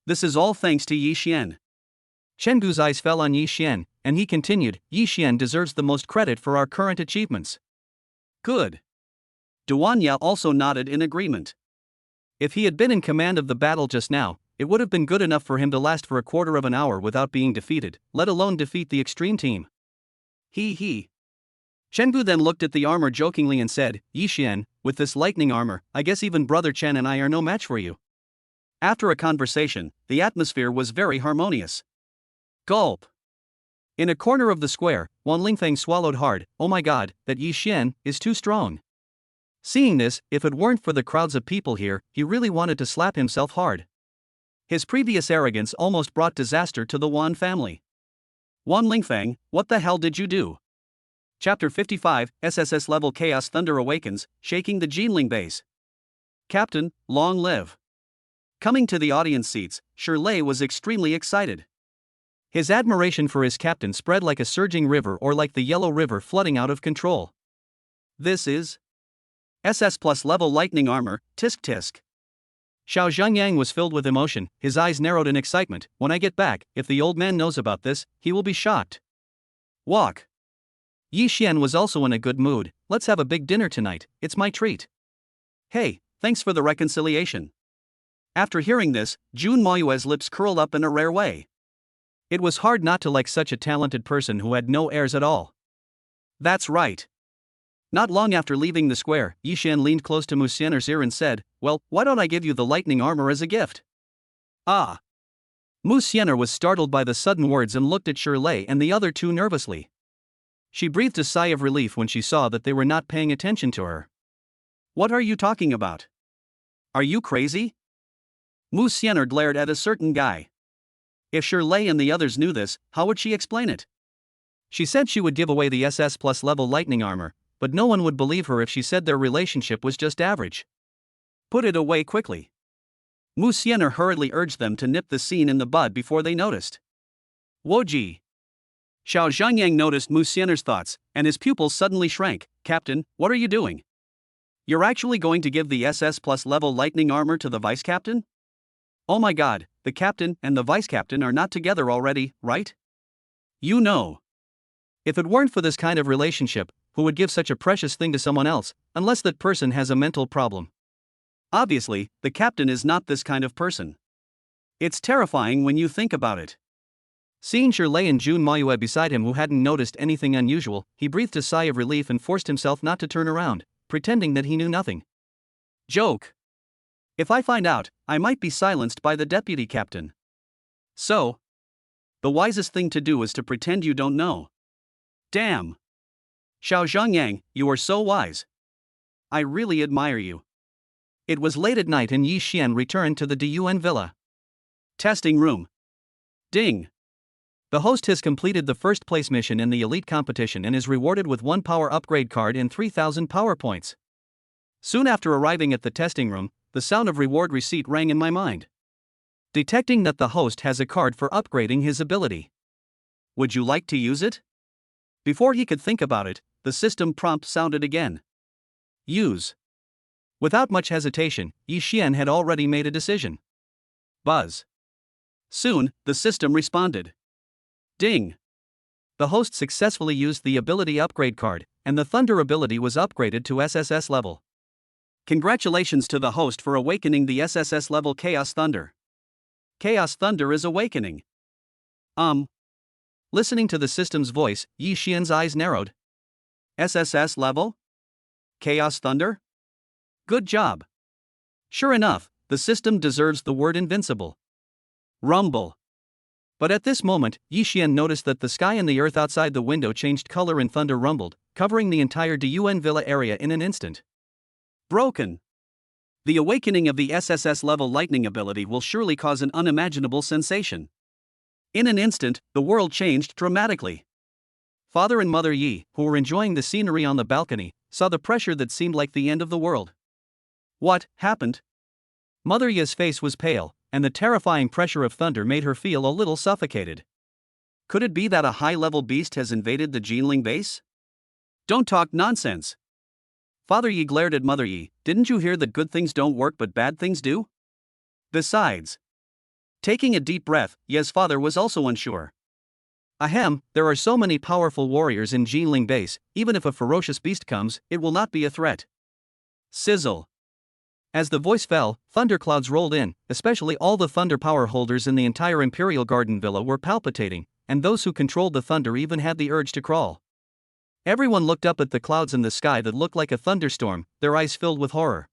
This is all thanks to Yi Xian. Chen Gu's eyes fell on Yi Xian, and he continued, Yi Xian deserves the most credit for our current achievements. Good. Duanya also nodded in agreement. If he had been in command of the battle just now, it would have been good enough for him to last for a quarter of an hour without being defeated, let alone defeat the extreme team. He. Chen Gu then looked at the armor jokingly and said, Yi Xian, with this lightning armor, I guess even Brother Chen and I are no match for you. After a conversation, the atmosphere was very harmonious. Gulp. In a corner of the square, Wan Lingfeng swallowed hard. Oh my god, that Yi Xian is too strong. Seeing this, if it weren't for the crowds of people here, he really wanted to slap himself hard. His previous arrogance almost brought disaster to the Wan family. Wan Lingfeng, what the hell did you do? Chapter 55, SSS level Chaos Thunder awakens, shaking the Jinling base. Captain, long live. Coming to the audience seats, Shirley was extremely excited. His admiration for his captain spread like a surging river or like the Yellow River flooding out of control. This is SS plus level lightning armor, tisk tisk. Xiao Zhengyang was filled with emotion, his eyes narrowed in excitement. When I get back, if the old man knows about this, he will be shocked. Walk. Yi Xian was also in a good mood. Let's have a big dinner tonight, it's my treat. Hey, thanks for the reconciliation. After hearing this, Jun Moyue's lips curled up in a rare way. It was hard not to like such a talented person who had no heirs at all. That's right. Not long after leaving the square, Yi Xian leaned close to Musener's ear and said, well, why don't I give you the lightning armor as a gift? Ah. Musener was startled by the sudden words and looked at Shirley and the other two nervously. She breathed a sigh of relief when she saw that they were not paying attention to her. What are you talking about? Are you crazy? Musener glared at a certain guy. If Shirley and the others knew this, how would she explain it? She said she would give away the SS plus level lightning armor, but no one would believe her if she said their relationship was just average. Put it away quickly. Musener hurriedly urged them to nip the scene in the bud before they noticed. Woji. Xiao Zhengyang noticed Musener's thoughts, and his pupils suddenly shrank. Captain, what are you doing? You're actually going to give the SS plus level lightning armor to the vice captain? Oh my god, the captain and the vice captain are not together already, right? You know. If it weren't for this kind of relationship, who would give such a precious thing to someone else, unless that person has a mental problem? Obviously, the captain is not this kind of person. It's terrifying when you think about it. Seeing Shirley and Jun Moyue beside him who hadn't noticed anything unusual, he breathed a sigh of relief and forced himself not to turn around, pretending that he knew nothing. Joke. If I find out, I might be silenced by the deputy captain. So, the wisest thing to do is to pretend you don't know. Damn. Xiao Zhengyang, you are so wise. I really admire you. It was late at night and Yi Xian returned to the Dun villa. Testing room. Ding. The host has completed the first place mission in the elite competition and is rewarded with 1 power upgrade card and 3,000 power points. Soon after arriving at the testing room, the sound of reward receipt rang in my mind. Detecting that the host has a card for upgrading his ability. Would you like to use it? Before he could think about it, the system prompt sounded again. Use. Without much hesitation, Yi Xian had already made a decision. Buzz. Soon, the system responded. Ding. The host successfully used the ability upgrade card, and the Thunder ability was upgraded to SSS level. Congratulations to the host for awakening the SSS level Chaos Thunder. Chaos Thunder is awakening. Listening to the system's voice, Yi Xian's eyes narrowed. SSS level? Chaos Thunder? Good job. Sure enough, the system deserves the word invincible. Rumble. But at this moment, Yi Xian noticed that the sky and the earth outside the window changed color and thunder rumbled, covering the entire Dun Villa area in an instant. Broken. The awakening of the SSS level lightning ability will surely cause an unimaginable sensation. In an instant, the world changed dramatically. Father and Mother Yi, who were enjoying the scenery on the balcony, saw the pressure that seemed like the end of the world. What happened? Mother Yi's face was pale, and the terrifying pressure of thunder made her feel a little suffocated. Could it be that a high-level beast has invaded the Jinling base? Don't talk nonsense. Father Yi glared at Mother Yi. Didn't you hear that good things don't work but bad things do? Besides. Taking a deep breath, Ye's father was also unsure. Ahem, there are so many powerful warriors in Jinling base, even if a ferocious beast comes, it will not be a threat. Sizzle. As the voice fell, thunderclouds rolled in, especially all the thunder power holders in the entire Imperial Garden Villa were palpitating, and those who controlled the thunder even had the urge to crawl. Everyone looked up at the clouds in the sky that looked like a thunderstorm, their eyes filled with horror.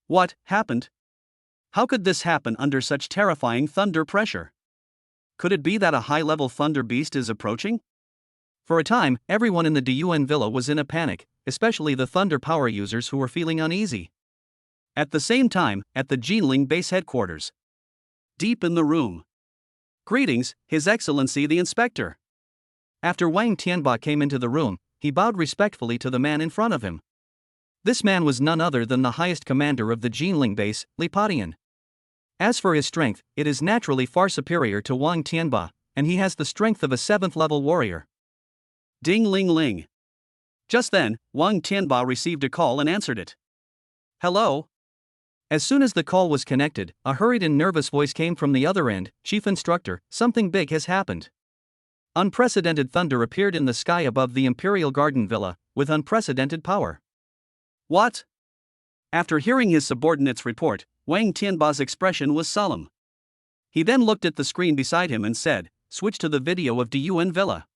What happened? How could this happen under such terrifying thunder pressure? Could it be that a high-level thunder beast is approaching? For a time, everyone in the Dun Villa was in a panic, especially the thunder power users who were feeling uneasy. At the same time, at the Jinling base headquarters. Deep in the room. Greetings, His Excellency the Inspector. After Wang Tianba came into the room, he bowed respectfully to the man in front of him. This man was none other than the highest commander of the Jinling base, Li Padian. As for his strength, it is naturally far superior to Wang Tianba, and he has the strength of a 7th-level warrior. Ding ling ling. Just then, Wang Tianba received a call and answered it. Hello? As soon as the call was connected, a hurried and nervous voice came from the other end. Chief Instructor, something big has happened. Unprecedented thunder appeared in the sky above the Imperial Garden Villa, with unprecedented power. What? After hearing his subordinate's report, Wang Tianba's expression was solemn. He then looked at the screen beside him and said, "Switch to the video of Dun Villa."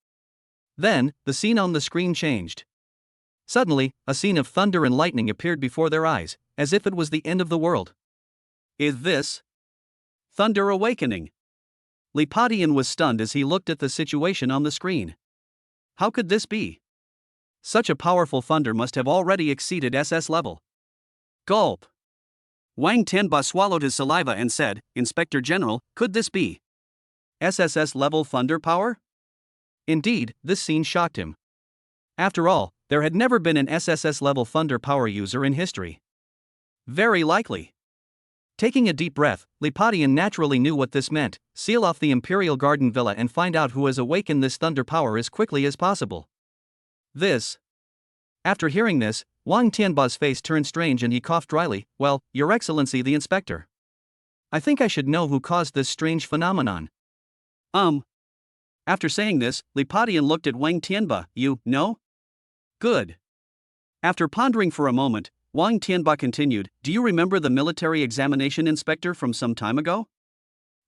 Then, the scene on the screen changed. Suddenly, a scene of thunder and lightning appeared before their eyes, as if it was the end of the world. Is this thunder awakening? Li Padian was stunned as he looked at the situation on the screen. How could this be? Such a powerful thunder must have already exceeded SS level. Gulp. Wang Tianba swallowed his saliva and said, "Inspector General, could this be SSS level thunder power?" Indeed, this scene shocked him. After all, there had never been an SSS level thunder power user in history. Very likely. Taking a deep breath, Li Padian naturally knew what this meant: seal off the Imperial Garden Villa and find out who has awakened this thunder power as quickly as possible. After hearing this, Wang Tianba's face turned strange and he coughed dryly. "Well, Your Excellency the Inspector. I think I should know who caused this strange phenomenon." After saying this, Li Padian looked at Wang Tianba. "You know?" "Good." After pondering for a moment, Wang Tianba continued, "Do you remember the military examination inspector from some time ago?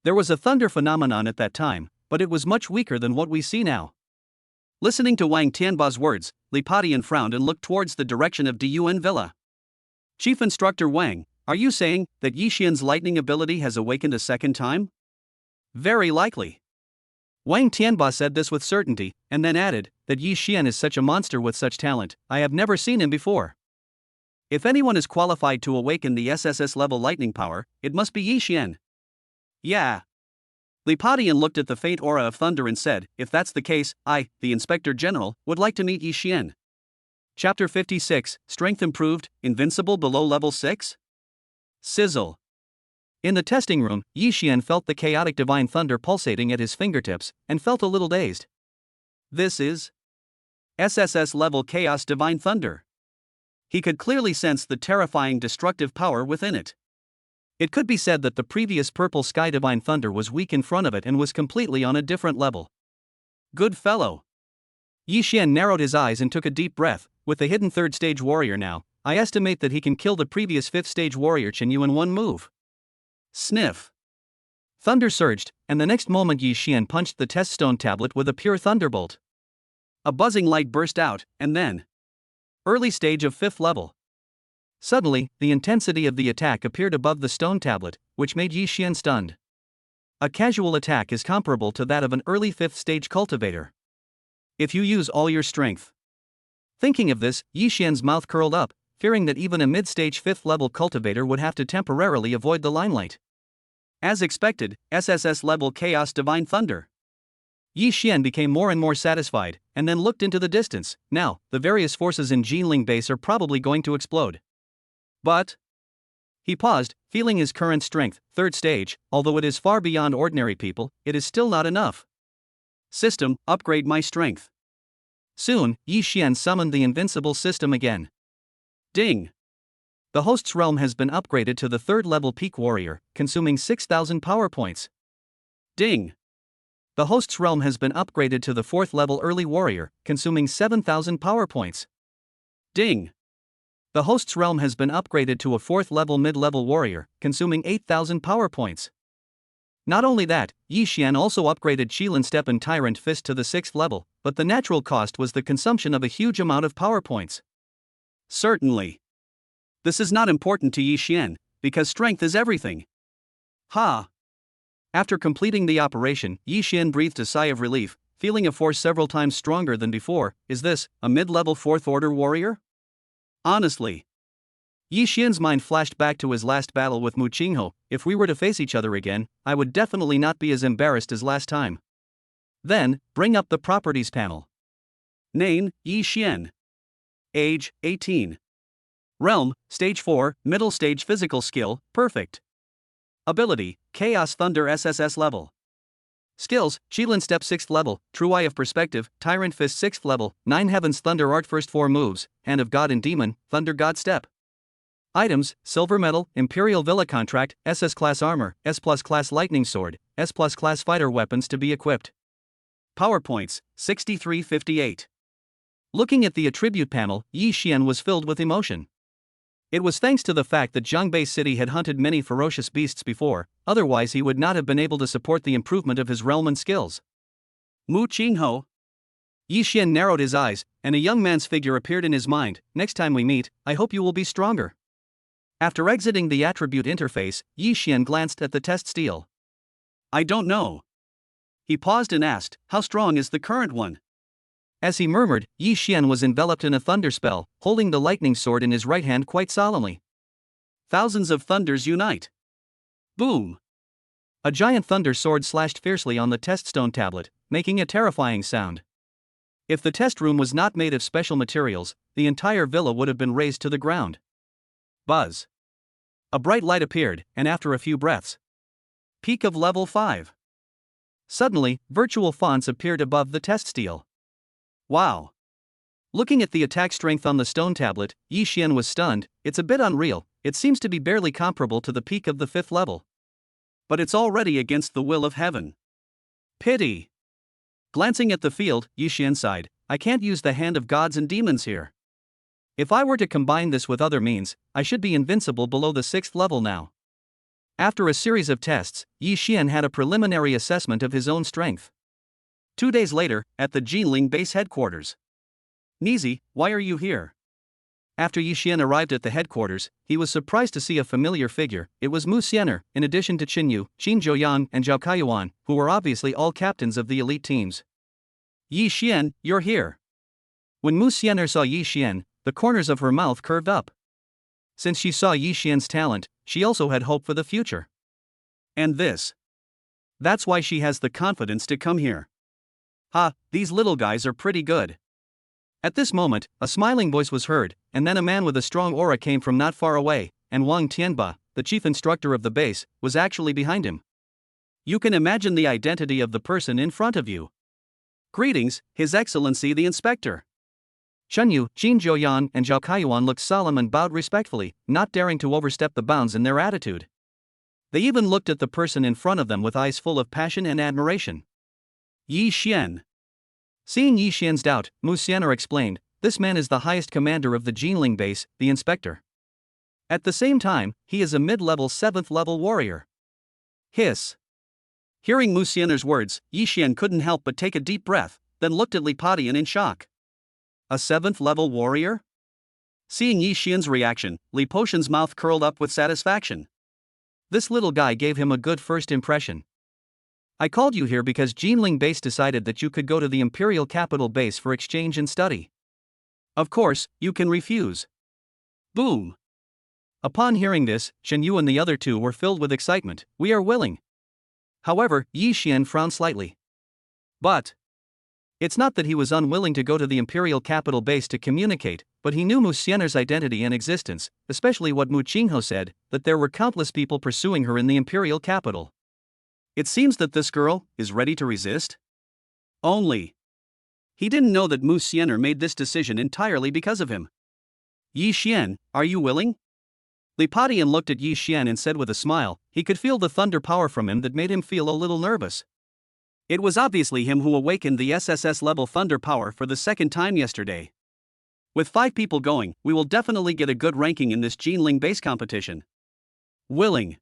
There was a thunder phenomenon at that time, but it was much weaker than what we see now." Listening to Wang Tianba's words, Li Padian frowned and looked towards the direction of Dun Villa. "Chief Instructor Wang, are you saying that Yi Xian's lightning ability has awakened a second time?" "Very likely." Wang Tianba said this with certainty, and then added that Yi Xian is such a monster with such talent, I have never seen him before. If anyone is qualified to awaken the SSS level lightning power, it must be Yi Xian. Yeah. Li Padian looked at the faint aura of thunder and said, "If that's the case, I, the Inspector General, would like to meet Yi Xian." Chapter 56, Strength Improved, Invincible below level 6? Sizzle. In the testing room, Yi Xian felt the chaotic divine thunder pulsating at his fingertips, and felt a little dazed. This is SSS level chaos divine thunder. He could clearly sense the terrifying destructive power within it. It could be said that the previous purple sky divine thunder was weak in front of it and was completely on a different level. Good fellow. Yi Xian narrowed his eyes and took a deep breath. With the hidden third stage warrior now, I estimate that he can kill the previous fifth stage warrior Chen Yu in one move. Sniff. Thunder surged, and the next moment Yi Xian punched the test stone tablet with a pure thunderbolt. A buzzing light burst out, and then. Early stage of 5th level. Suddenly, the intensity of the attack appeared above the stone tablet, which made Yi Xian stunned. A casual attack is comparable to that of an early 5th stage cultivator. If you use all your strength. Thinking of this, Yi Xian's mouth curled up, fearing that even a mid-stage 5th level cultivator would have to temporarily avoid the limelight. As expected, SSS level Chaos Divine Thunder. Yi Xian became more and more satisfied, and then looked into the distance. Now, the various forces in Jinling base are probably going to explode. But. He paused, feeling his current strength, 3rd stage, although it is far beyond ordinary people, it is still not enough. System, upgrade my strength. Soon, Yi Xian summoned the invincible system again. Ding! The host's realm has been upgraded to the 3rd level peak warrior, consuming 6,000 power points. Ding! The host's realm has been upgraded to the 4th level early warrior, consuming 7,000 power points. Ding! The host's realm has been upgraded to a 4th level mid-level warrior, consuming 8,000 power points. Not only that, Yi Xian also upgraded Qilin Step and Tyrant Fist to the 6th level, but the natural cost was the consumption of a huge amount of power points. Certainly. This is not important to Yi Xian, because strength is everything. Ha! After completing the operation, Yi Xian breathed a sigh of relief, feeling a force several times stronger than before. Is this a mid-level 4th order warrior? Honestly. Yi Xian's mind flashed back to his last battle with Mu Qinghe. If we were to face each other again, I would definitely not be as embarrassed as last time. Then, bring up the properties panel. Name, Yi Xian. Age, 18. Realm, Stage 4, Middle Stage Physical Skill, Perfect. Ability, Chaos Thunder SSS level. Skills, Qilin Step 6th level, True Eye of Perspective, Tyrant Fist 6th level, 9 Heavens Thunder Art first 4 moves, Hand of God and Demon, Thunder God Step. Items, Silver Medal, Imperial Villa Contract, SS Class Armor, S Plus Class Lightning Sword, S Plus Class Fighter Weapons to be equipped. Power Points, 6358. Looking at the attribute panel, Yi Xian was filled with emotion. It was thanks to the fact that Zhangbei City had hunted many ferocious beasts before, otherwise he would not have been able to support the improvement of his realm and skills. Mu Qinghe. Yi Xian narrowed his eyes, and a young man's figure appeared in his mind. Next time we meet, I hope you will be stronger. After exiting the attribute interface, Yi Xian glanced at the test steel. I don't know. He paused and asked, how strong is the current one? As he murmured, Yi Xian was enveloped in a thunder spell, holding the lightning sword in his right hand quite solemnly. Thousands of thunders unite. Boom! A giant thunder sword slashed fiercely on the test stone tablet, making a terrifying sound. If the test room was not made of special materials, the entire villa would have been razed to the ground. Buzz. A bright light appeared, and after a few breaths. Peak of level 5. Suddenly, virtual fonts appeared above the test steel. Wow. Looking at the attack strength on the stone tablet, Yi Xian was stunned. It's a bit unreal, it seems to be barely comparable to the peak of the 5th level. But it's already against the will of heaven. Pity. Glancing at the field, Yi Xian sighed, I can't use the hand of gods and demons here. If I were to combine this with other means, I should be invincible below the 6th level now. After a series of tests, Yi Xian had a preliminary assessment of his own strength. 2 days later, at the Jinling base headquarters. Nizi, why are you here? After Yi Xian arrived at the headquarters, he was surprised to see a familiar figure. It was Musener, in addition to Qin Yu, Qin Zhouyan, and Zhao Kaiyuan, who were obviously all captains of the elite teams. Yi Xian, you're here. When Musener saw Yi Xian, the corners of her mouth curved up. Since she saw Yi Xian's talent, she also had hope for the future. And this. That's why she has the confidence to come here. Ha, these little guys are pretty good. At this moment, a smiling voice was heard, and then a man with a strong aura came from not far away, and Wang Tianba, the chief instructor of the base, was actually behind him. You can imagine the identity of the person in front of you. Greetings, His Excellency the Inspector. Chen Yu, Jin Zhouyan, and Zhao Kaiyuan looked solemn and bowed respectfully, not daring to overstep the bounds in their attitude. They even looked at the person in front of them with eyes full of passion and admiration. Yi Xian. Seeing Yi Xian's doubt, Musener explained, "This man is the highest commander of the Jinling base, the inspector. At the same time, he is a mid-level 7th level warrior." Hiss. Hearing Musener's words, Yi Xian couldn't help but take a deep breath, then looked at Li Padian in shock. A 7th level warrior? Seeing Yi Xian's reaction, Li Potion's mouth curled up with satisfaction. This little guy gave him a good first impression. "I called you here because Jinling base decided that you could go to the Imperial Capital base for exchange and study. Of course, you can refuse." Boom. Upon hearing this, Shen Yu and the other two were filled with excitement. "We are willing." However, Yi Xian frowned slightly. But it's not that he was unwilling to go to the Imperial Capital base to communicate, but he knew Musener's identity and existence, especially what Mu Qingho said, that there were countless people pursuing her in the Imperial Capital. It seems that this girl is ready to resist? Only. He didn't know that Musener made this decision entirely because of him. "Yi Xian, are you willing?" Li Padian looked at Yi Xian and said with a smile. He could feel the thunder power from him that made him feel a little nervous. It was obviously him who awakened the SSS level thunder power for the second time yesterday. With 5 people going, we will definitely get a good ranking in this Jinling base competition. Willing.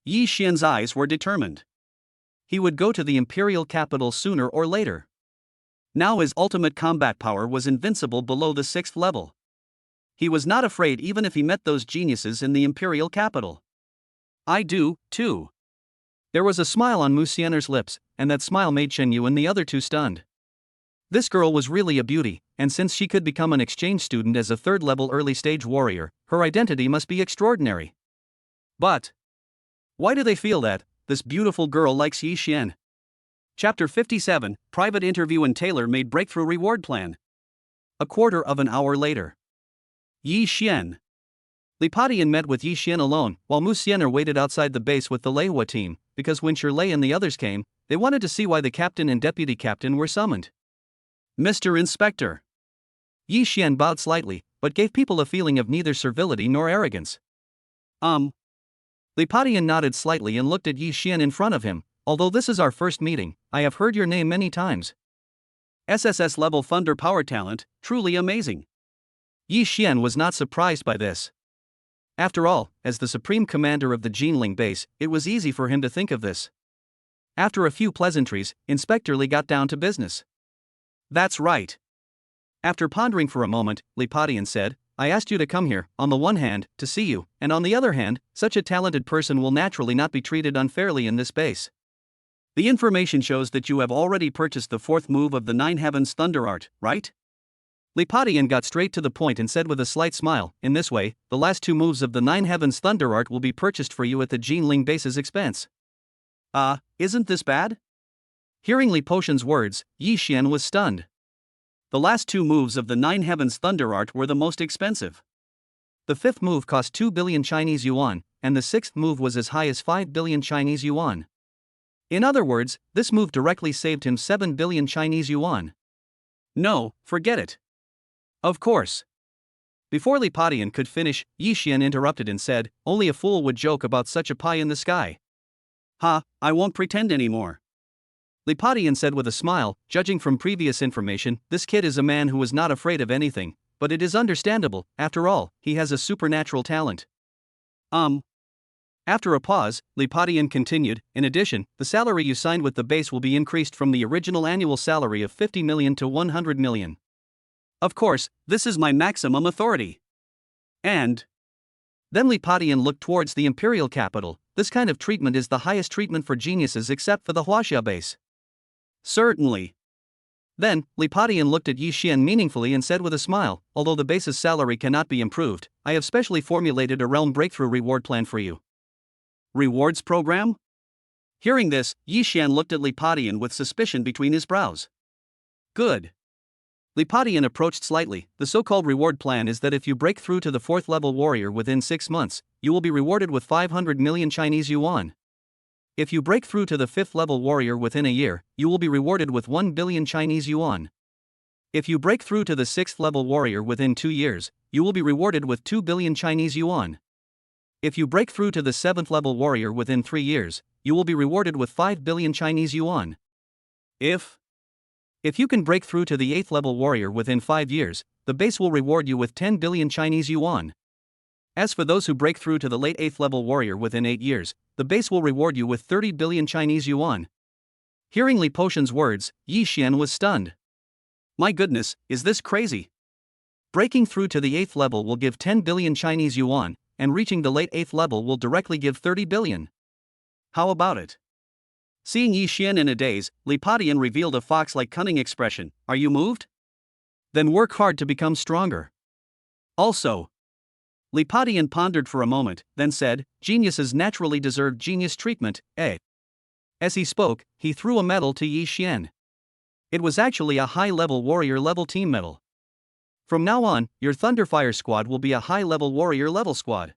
Yi Xian's eyes were determined. He would go to the Imperial Capital sooner or later. Now his ultimate combat power was invincible below the 6th level. He was not afraid even if he met those geniuses in the Imperial Capital. "I do, too." There was a smile on Musener's lips, and that smile made Shen Yu and the other two stunned. This girl was really a beauty, and since she could become an exchange student as a 3rd-level early-stage warrior, her identity must be extraordinary. But why do they feel that this beautiful girl likes Yi Xian? Chapter 57, Private Interview and Tailor-Made Breakthrough Reward Plan. A quarter of an hour later. Yi Xian. Li Padian met with Yi Xian alone, while Musener waited outside the base with the Leihua team, because when Shirley and the others came, they wanted to see why the captain and deputy captain were summoned. "Mr. Inspector." Yi Xian bowed slightly, but gave people a feeling of neither servility nor arrogance. Li Padian nodded slightly and looked at Yi Xian in front of him. "Although this is our first meeting, I have heard your name many times. SSS level thunder power talent, truly amazing." Yi Xian was not surprised by this. After all, as the supreme commander of the Jinling base, it was easy for him to think of this. After a few pleasantries, Inspector Li got down to business. "That's right." After pondering for a moment, Li Padian said, "I asked you to come here, on the one hand, to see you, and on the other hand, such a talented person will naturally not be treated unfairly in this base. The information shows that you have already purchased the 4th move of the 9 Heavens Thunder Art, right?" Li Padian got straight to the point and said with a slight smile, "In this way, the last 2 moves of the 9 Heavens Thunder Art will be purchased for you at the Jinling base's expense." Isn't this bad?" Hearing Li Potion's words, Yi Xian was stunned. The last 2 moves of the 9 Heavens Thunder Art were the most expensive. The 5th move cost 2 billion Chinese yuan, and the 6th move was as high as 5 billion Chinese yuan. In other words, this move directly saved him 7 billion Chinese yuan. "No, forget it." "Of course." Before Li Padian could finish, Yi Xian interrupted and said, "Only a fool would joke about such a pie in the sky." I won't pretend anymore." Li Padian said with a smile, "Judging from previous information, this kid is a man who is not afraid of anything, but it is understandable, after all, he has a supernatural talent." After a pause, Li Padian continued, "In addition, the salary you signed with the base will be increased from the original annual salary of 50 million to 100 million. Of course, this is my maximum authority. And..." Then Li Padian looked towards the Imperial Capital. "This kind of treatment is the highest treatment for geniuses except for the Huaxia base." "Certainly." Then, Li Padian looked at Yi Xian meaningfully and said with a smile, "Although the base's salary cannot be improved, I have specially formulated a realm breakthrough reward plan for you." "Rewards program?" Hearing this, Yi Xian looked at Li Padian with suspicion between his brows. "Good." Li Padian approached slightly. "The so-called reward plan is that if you break through to the 4th level warrior within 6 months, you will be rewarded with 500 million Chinese yuan. If you break through to the 5th level warrior within a year, you will be rewarded with 1 billion Chinese yuan. If you break through to the 6th level warrior within 2 years, you will be rewarded with 2 billion Chinese yuan. If you break through to the 7th level warrior within 3 years, you will be rewarded with 5 billion Chinese yuan. If you can break through to the 8th level warrior within 5 years, the base will reward you with 10 billion Chinese yuan. As for those who break through to the late 8th level warrior within 8 years, the base will reward you with 30 billion Chinese yuan. Hearing Li Potion's words, Yi Xian was stunned. My goodness, is this crazy? Breaking through to the 8th level will give 10 billion Chinese yuan, and reaching the late 8th level will directly give 30 billion. How about it? Seeing Yi Xian in a daze, Li Potion revealed a fox-like cunning expression. Are you moved? Then work hard to become stronger. Also, Li Potion pondered for a moment, then said, geniuses naturally deserve genius treatment, eh? As he spoke, he threw a medal to Yi Xian. It was actually a high-level warrior-level team medal. From now on, your Thunderfire squad will be a high-level warrior-level squad.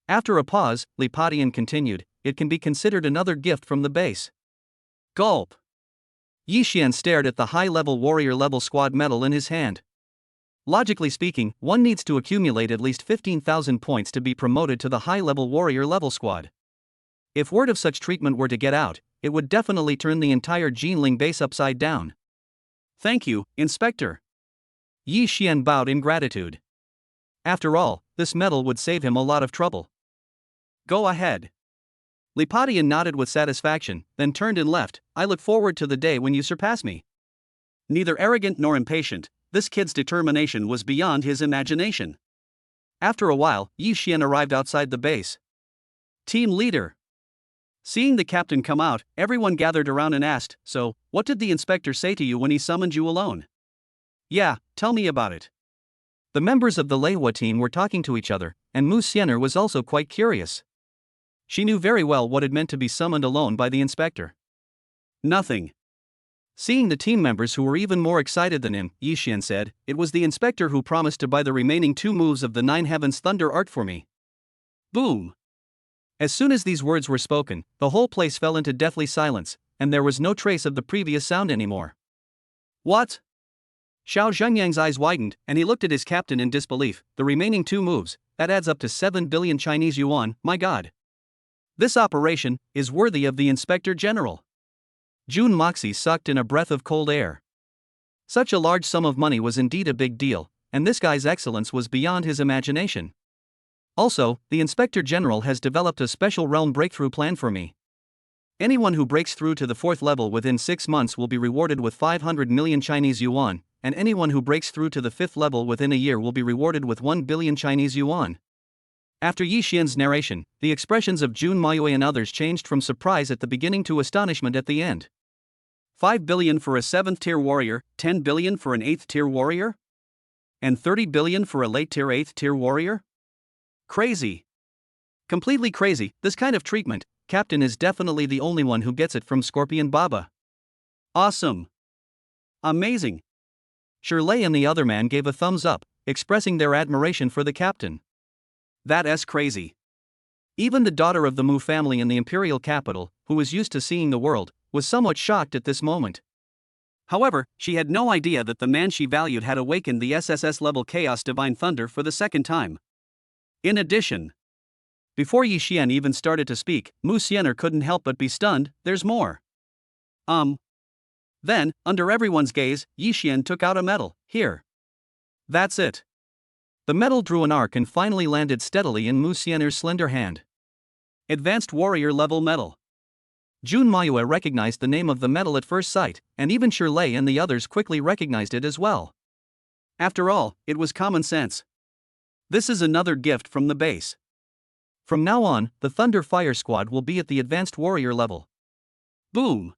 After a pause, Li Potion continued, it can be considered another gift from the base. Gulp. Yi Xian stared at the high-level warrior-level squad medal in his hand. Logically speaking, one needs to accumulate at least 15,000 points to be promoted to the high-level warrior-level squad. If word of such treatment were to get out, it would definitely turn the entire Jinling base upside down. Thank you, Inspector. Yi Xian bowed in gratitude. After all, this medal would save him a lot of trouble. Go ahead. Li Potion nodded with satisfaction, then turned and left. I look forward to the day when you surpass me. Neither arrogant nor impatient, this kid's determination was beyond his imagination. After a while, Yi Xian arrived outside the base. Team leader. Seeing the captain come out, everyone gathered around and asked, so, what did the inspector say to you when he summoned you alone? Yeah, tell me about it. The members of the Leihua team were talking to each other, and Musener was also quite curious. She knew very well what it meant to be summoned alone by the inspector. Nothing. Seeing the team members who were even more excited than him, Yi Xian said, it was the inspector who promised to buy the remaining 2 moves of the 9 Heavens Thunder art for me. Boom. As soon as these words were spoken, the whole place fell into deathly silence, and there was no trace of the previous sound anymore. What? Xiao Zhengyang's eyes widened, and he looked at his captain in disbelief. The remaining 2 moves, that adds up to 7 billion Chinese yuan, my god. This operation is worthy of the Inspector General. Jun Moxie sucked in a breath of cold air. Such a large sum of money was indeed a big deal, and this guy's excellence was beyond his imagination. Also, the Inspector General has developed a special realm breakthrough plan for me. Anyone who breaks through to the 4th level within 6 months will be rewarded with 500 million Chinese yuan, and anyone who breaks through to the 5th level within a year will be rewarded with 1 billion Chinese yuan. After Yi Xian's narration, the expressions of Jun Maiyue and others changed from surprise at the beginning to astonishment at the end. 5 billion for a 7th tier warrior, 10 billion for an 8th tier warrior? And 30 billion for a late tier 8th tier warrior? Crazy. Completely crazy. This kind of treatment, Captain is definitely the only one who gets it from Scorpion Baba. Awesome. Amazing. Shirley and the other man gave a thumbs up, expressing their admiration for the captain. That's crazy. Even the daughter of the Mu family in the imperial capital, who was used to seeing the world, was somewhat shocked at this moment. However, she had no idea that the man she valued had awakened the SSS-level Chaos Divine Thunder for the second time. In addition, before Yi Xian even started to speak, Musener couldn't help but be stunned. There's more. Then, under everyone's gaze, Yi Xian took out a medal. Here. That's it. The medal drew an arc and finally landed steadily in Musener's slender hand. Advanced Warrior Level Medal. Jun Maiyue recognized the name of the medal at first sight, and even Shirley and the others quickly recognized it as well. After all, it was common sense. This is another gift from the base. From now on, the Thunder Fire Squad will be at the Advanced Warrior level. Boom!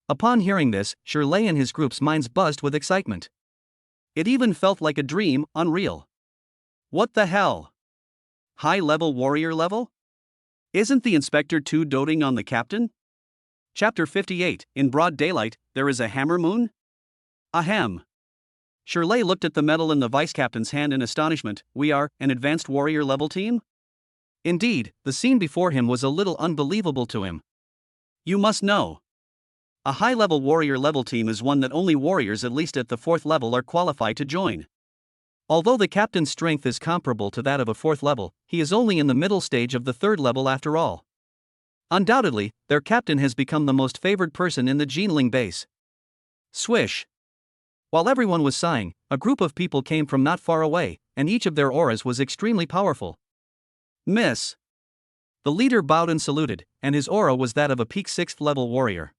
Upon hearing this, Shirley and his group's minds buzzed with excitement. It even felt like a dream, unreal. What the hell? High-level warrior level? Isn't the inspector too doting on the captain? Chapter 58, in broad daylight, there is a hammer moon? Ahem. Shirley looked at the medal in the vice-captain's hand in astonishment. We are an advanced warrior level team? Indeed, the scene before him was a little unbelievable to him. You must know. A high-level warrior level team is one that only warriors at least at the 4th level are qualified to join. Although the captain's strength is comparable to that of a 4th level, he is only in the middle stage of the 3rd level after all. Undoubtedly, their captain has become the most favored person in the Jinling base. Swish! While everyone was sighing, a group of people came from not far away, and each of their auras was extremely powerful. Miss! The leader bowed and saluted, and his aura was that of a peak 6th level warrior.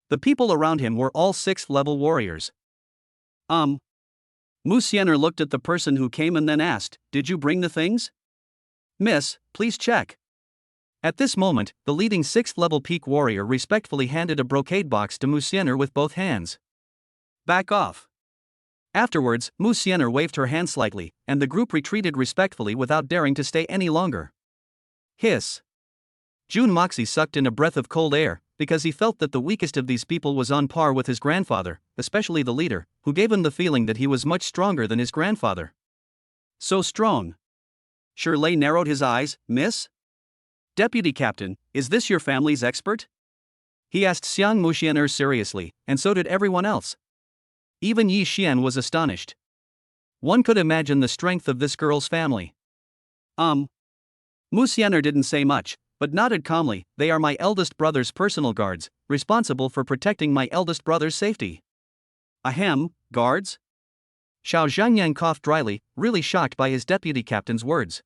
The people around him were all 6th level warriors. Musener looked at the person who came and then asked, "Did you bring the things?" "Miss, please check." At this moment, the leading 6th level peak warrior respectfully handed a brocade box to Musener with both hands. "Back off." Afterwards, Musener waved her hand slightly, and the group retreated respectfully without daring to stay any longer. Hiss. Jun Moxie sucked in a breath of cold air, because he felt that the weakest of these people was on par with his grandfather, especially the leader, who gave him the feeling that he was much stronger than his grandfather. So strong. Shirley narrowed his eyes. "Miss? Deputy Captain, is this your family's expert?" He asked Xiang Muxianer seriously, and so did everyone else. Even Yi Xian was astonished. One could imagine the strength of this girl's family. Muxianer didn't say much, but nodded calmly. "They are my eldest brother's personal guards, responsible for protecting my eldest brother's safety." "Ahem, guards?" Xiao Zhangyang coughed dryly, really shocked by his deputy captain's words.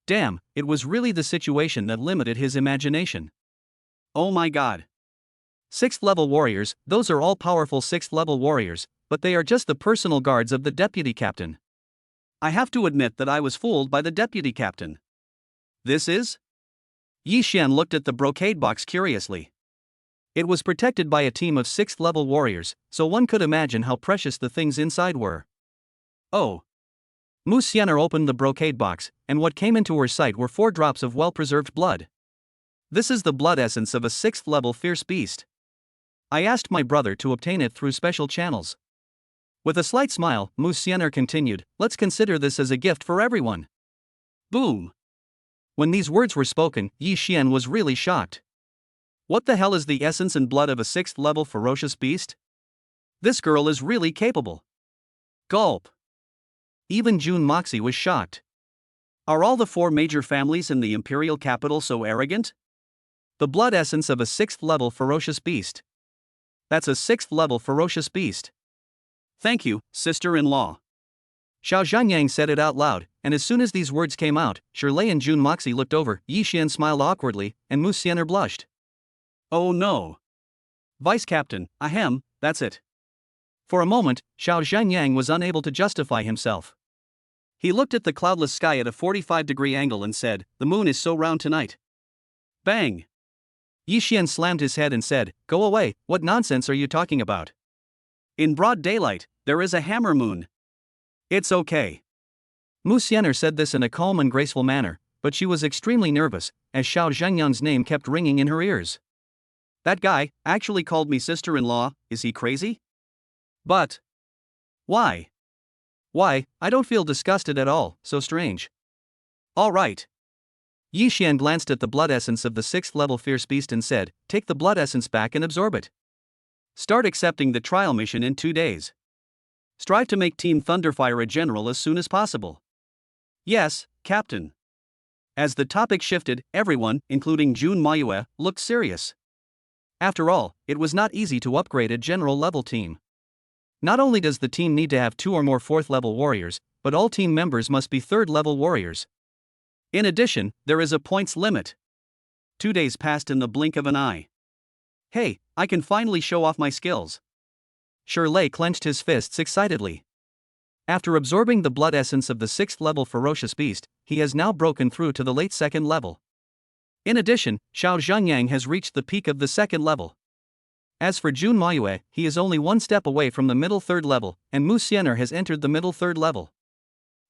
Damn, it was really the situation that limited his imagination. Oh my god. 6th level warriors, those are all powerful 6th level warriors, but they are just the personal guards of the deputy captain. I have to admit that I was fooled by the deputy captain. This is? Yi Xian looked at the brocade box curiously. It was protected by a team of 6th level warriors, so one could imagine how precious the things inside were. Oh. Musener opened the brocade box, and what came into her sight were 4 drops of well-preserved blood. This is the blood essence of a 6th level fierce beast. I asked my brother to obtain it through special channels. With a slight smile, Musener continued, "Let's consider this as a gift for everyone." Boom. When these words were spoken, Yi Xian was really shocked. What the hell is the essence and blood of a 6th level ferocious beast? This girl is really capable. Gulp. Even Jun Moxie was shocked. Are all the 4 major families in the imperial capital so arrogant? The blood essence of a 6th level ferocious beast. That's a 6th level ferocious beast. Thank you, sister-in-law. Xiao Zhangyang said it out loud, and as soon as these words came out, Shirley and Jun Moxie looked over, Yi Xian smiled awkwardly, and Musener blushed. Oh no. Vice Captain, ahem, that's it. For a moment, Xiao Zhangyang was unable to justify himself. He looked at the cloudless sky at a 45-degree angle and said, "The moon is so round tonight." Bang! Yi Xian slammed his head and said, "Go away, what nonsense are you talking about? In broad daylight, there is a hammer moon. It's okay." Musener said this in a calm and graceful manner, but she was extremely nervous, as Xiao Zhangyang's name kept ringing in her ears. That guy actually called me sister-in-law, is he crazy? But why? Why, I don't feel disgusted at all, so strange. All right. Yi Xian glanced at the blood essence of the 6th level fierce beast and said, "Take the blood essence back and absorb it. Start accepting the trial mission in 2 days. Strive to make Team Thunderfire a general as soon as possible." Yes, Captain. As the topic shifted, everyone, including Jun Mayue, looked serious. After all, it was not easy to upgrade a general level team. Not only does the team need to have 2 or more 4th level warriors, but all team members must be 3rd level warriors. In addition, there is a points limit. 2 days passed in the blink of an eye. Hey, I can finally show off my skills. Shirley clenched his fists excitedly. After absorbing the blood essence of the 6th level ferocious beast, he has now broken through to the late 2nd level. In addition, Xiao Zhangyang has reached the peak of the 2nd level. As for Jun Mayue, he is only 1 step away from the middle 3rd level, and Musener has entered the middle 3rd level.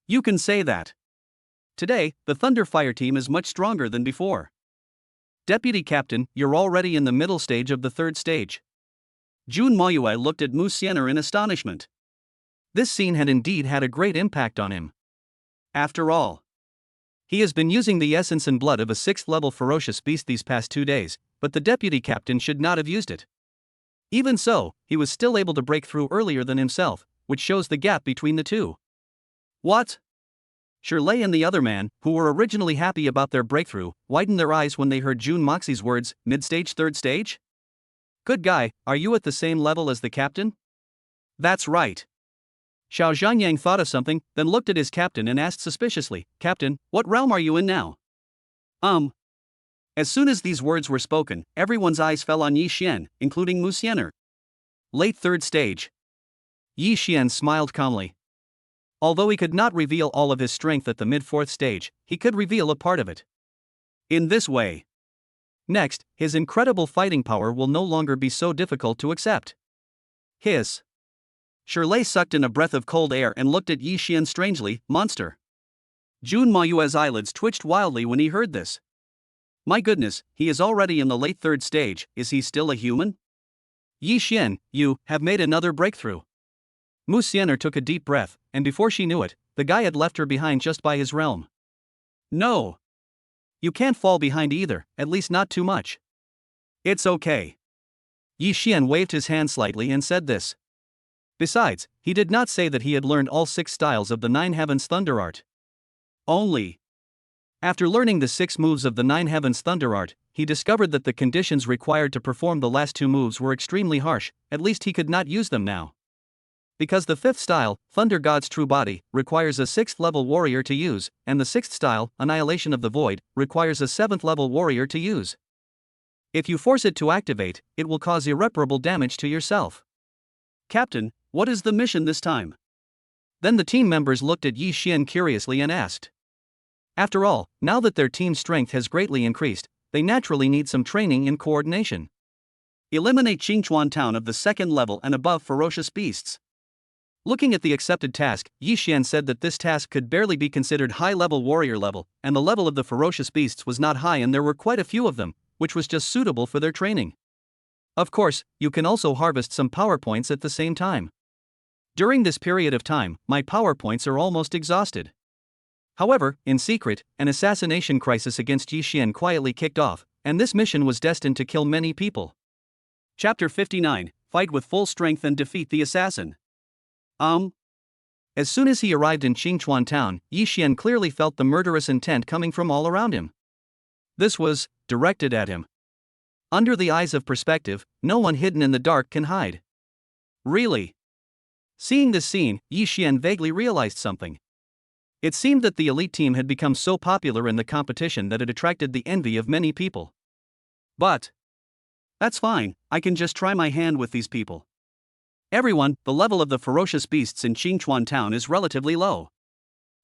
You can say that. Today, the Thunderfire team is much stronger than before. Deputy Captain, you're already in the middle stage of the 3rd stage. Jun Mayue looked at Musener in astonishment. This scene had indeed had a great impact on him. After all, he has been using the essence and blood of a 6th level ferocious beast these past 2 days, but the deputy captain should not have used it. Even so, he was still able to break through earlier than himself, which shows the gap between the two. What? Shirley and the other man, who were originally happy about their breakthrough, widened their eyes when they heard Jun Moxie's words, mid-stage, third stage? Good guy, are you at the same level as the captain? That's right. Xiao Zhanyang thought of something, then looked at his captain and asked suspiciously, Captain, what realm are you in now? As soon as these words were spoken, everyone's eyes fell on Yi Xian, including Musener. Late third stage. Yi Xian smiled calmly. Although he could not reveal all of his strength at the mid-fourth stage, he could reveal a part of it. In this way. Next, his incredible fighting power will no longer be so difficult to accept. Hiss. Shirley sucked in a breath of cold air and looked at Yi Xian strangely, monster. Jun Mayue's eyelids twitched wildly when he heard this. My goodness, he is already in the late third stage, is he still a human? Yi Xian, you have made another breakthrough. Musener took a deep breath, and before she knew it, the guy had left her behind just by his realm. No. You can't fall behind either, at least not too much. It's okay. Yi Xian waved his hand slightly and said this. Besides, he did not say that he had learned all 6 styles of the Nine Heavens Thunder Art. Only. After learning the 6 moves of the Nine Heavens Thunder Art, he discovered that the conditions required to perform the last 2 moves were extremely harsh, at least he could not use them now. Because the 5th style, Thunder God's True Body, requires a 6th level warrior to use, and the 6th style, Annihilation of the Void, requires a 7th level warrior to use. If you force it to activate, it will cause irreparable damage to yourself. Captain, what is the mission this time? Then the team members looked at Yi Xian curiously and asked. After all, now that their team strength has greatly increased, they naturally need some training in coordination. Eliminate Qingchuan town of the 2nd level and above ferocious beasts. Looking at the accepted task, Yi Xian said that this task could barely be considered high-level warrior level, and the level of the ferocious beasts was not high and there were quite a few of them, which was just suitable for their training. Of course, you can also harvest some power points at the same time. During this period of time, my power points are almost exhausted. However, in secret, an assassination crisis against Yi Xian quietly kicked off, and this mission was destined to kill many people. Chapter 59, Fight with full strength and defeat the assassin. As soon as he arrived in Qingchuan town, Yi Xian clearly felt the murderous intent coming from all around him. This was directed at him. Under the eyes of perspective, no one hidden in the dark can hide. Really? Seeing this scene, Yi Xian vaguely realized something. It seemed that the elite team had become so popular in the competition that it attracted the envy of many people. But that's fine, I can just try my hand with these people. Everyone, the level of the ferocious beasts in Qingchuan town is relatively low.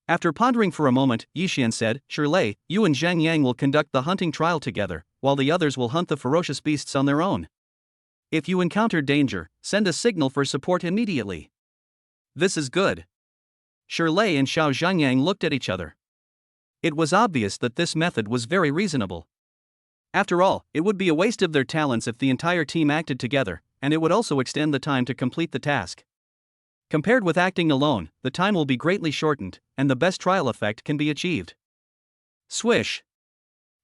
After pondering for a moment, Yi Xian said, Shirley, you and Zhang Yang will conduct the hunting trial together, while the others will hunt the ferocious beasts on their own. If you encounter danger, send a signal for support immediately. This is good. Shirley and Xiao Zhanyang looked at each other. It was obvious that this method was very reasonable. After all, it would be a waste of their talents if the entire team acted together, and it would also extend the time to complete the task. Compared with acting alone, the time will be greatly shortened, and the best trial effect can be achieved. Swish.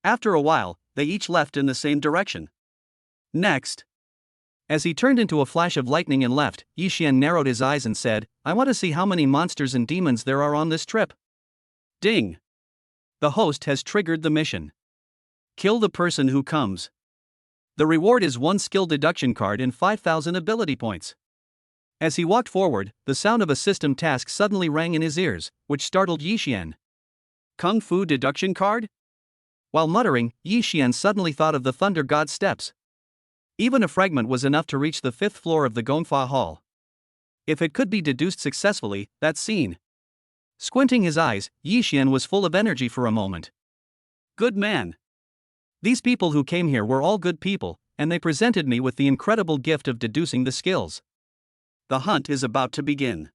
After a while, they each left in the same direction. Next. As he turned into a flash of lightning and left, Yi Xian narrowed his eyes and said, I want to see how many monsters and demons there are on this trip. Ding. The host has triggered the mission. Kill the person who comes. The reward is 1 skill deduction card and 5,000 ability points. As he walked forward, the sound of a system task suddenly rang in his ears, which startled Yi Xian. Kung Fu deduction card? While muttering, Yi Xian suddenly thought of the Thunder God's steps. Even a fragment was enough to reach the 5th floor of the Gongfa Hall. If it could be deduced successfully, that's seen. Squinting his eyes, Yi Xian was full of energy for a moment. Good man. These people who came here were all good people, and they presented me with the incredible gift of deducing the skills. The hunt is about to begin.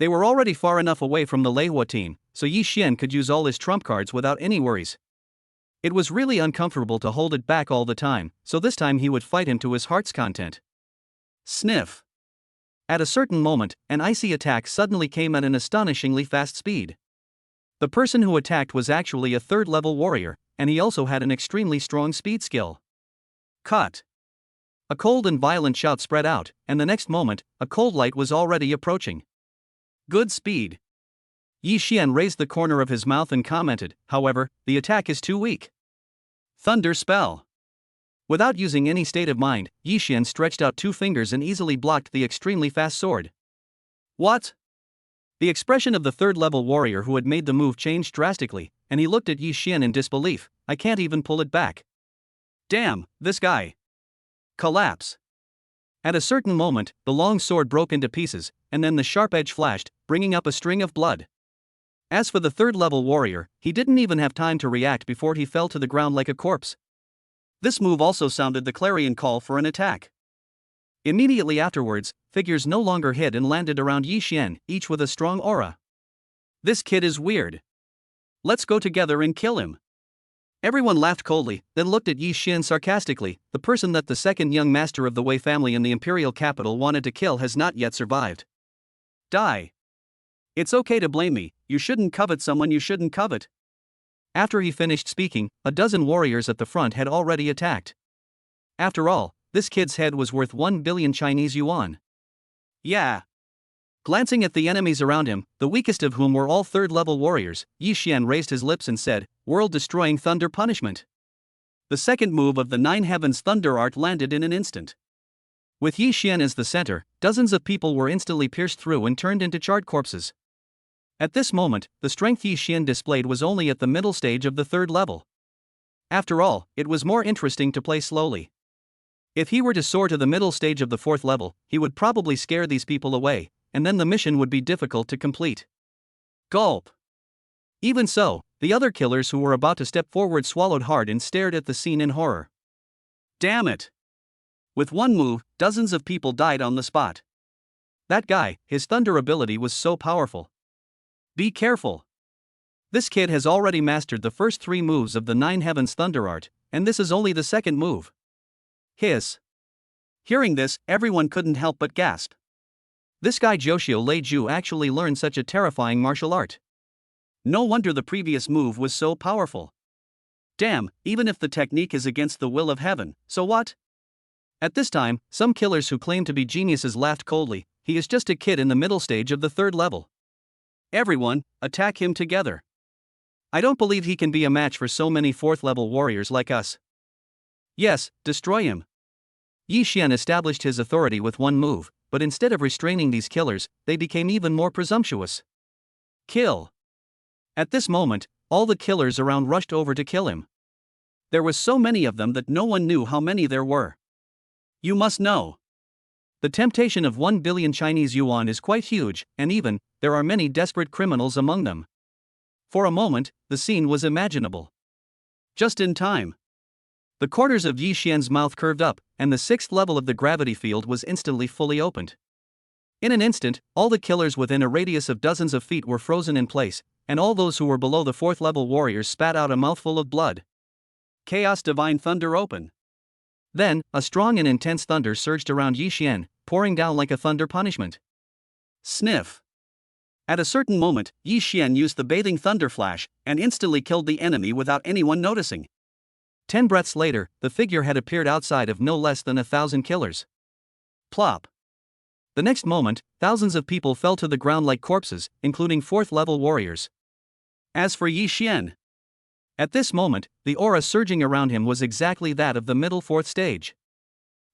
They were already far enough away from the Leihua team, so Yi Xian could use all his trump cards without any worries. It was really uncomfortable to hold it back all the time, so this time he would fight him to his heart's content. Sniff. At a certain moment, an icy attack suddenly came at an astonishingly fast speed. The person who attacked was actually a 3rd-level warrior, and he also had an extremely strong speed skill. Cut. A cold and violent shout spread out, and the next moment, a cold light was already approaching. Good speed. Yi Xian raised the corner of his mouth and commented, however, the attack is too weak. Thunder spell. Without using any state of mind, Yi Xian stretched out 2 fingers and easily blocked the extremely fast sword. What? The expression of the third-level warrior who had made the move changed drastically, and he looked at Yi Xian in disbelief. I can't even pull it back. Damn, this guy. Collapse. At a certain moment, the long sword broke into pieces, and then the sharp edge flashed, bringing up a string of blood. As for the third-level warrior, he didn't even have time to react before he fell to the ground like a corpse. This move also sounded the clarion call for an attack. Immediately afterwards, figures no longer hit and landed around Yi Xian, each with a strong aura. This kid is weird. Let's go together and kill him. Everyone laughed coldly, then looked at Yi Xian sarcastically. The person that the second young master of the Wei family in the imperial capital wanted to kill has not yet survived. Die. It's okay to blame me, you shouldn't covet someone you shouldn't covet. After he finished speaking, a dozen warriors at the front had already attacked. After all, this kid's head was worth 1 billion Chinese yuan. Yeah. Glancing at the enemies around him, the weakest of whom were all third-level warriors, Yi Xian raised his lips and said, "World-destroying thunder punishment." The second move of the Nine Heavens thunder art landed in an instant. With Yi Xian as the center, dozens of people were instantly pierced through and turned into charred corpses. At this moment, the strength Yi Xian displayed was only at the middle stage of the third level. After all, it was more interesting to play slowly. If he were to soar to the middle stage of the fourth level, he would probably scare these people away, and then the mission would be difficult to complete. Gulp. Even so, the other killers who were about to step forward swallowed hard and stared at the scene in horror. Damn it. With one move, dozens of people died on the spot. That guy, his thunder ability was so powerful. Be careful. This kid has already mastered the first 3 moves of the Nine Heavens thunder art, and this is only the second move. Hiss. Hearing this, everyone couldn't help but gasp. This guy Joshio Lei Ju actually learned such a terrifying martial art. No wonder the previous move was so powerful. Damn, even if the technique is against the will of heaven, so what? At this time, some killers who claimed to be geniuses laughed coldly. He is just a kid in the middle stage of the third level. Everyone, attack him together. I don't believe he can be a match for so many fourth-level warriors like us. Yes, destroy him. Yi Xian established his authority with one move, but instead of restraining these killers, they became even more presumptuous. Kill. At this moment, all the killers around rushed over to kill him. There was so many of them that no one knew how many there were. You must know. The temptation of 1 billion Chinese yuan is quite huge, and even, there are many desperate criminals among them. For a moment, the scene was imaginable. Just in time. The corners of Yi Xian's mouth curved up, and the 6th level of the gravity field was instantly fully opened. In an instant, all the killers within a radius of dozens of feet were frozen in place, and all those who were below the 4th level warriors spat out a mouthful of blood. Chaos Divine Thunder open. Then, a strong and intense thunder surged around Yi Xian, pouring down like a thunder punishment. Sniff. At a certain moment, Yi Xian used the bathing thunder flash, and instantly killed the enemy without anyone noticing. 10 breaths later, the figure had appeared outside of no less than 1,000 killers. Plop. The next moment, thousands of people fell to the ground like corpses, including 4th level warriors. As for Yi Xian, at this moment, the aura surging around him was exactly that of the middle 4th stage.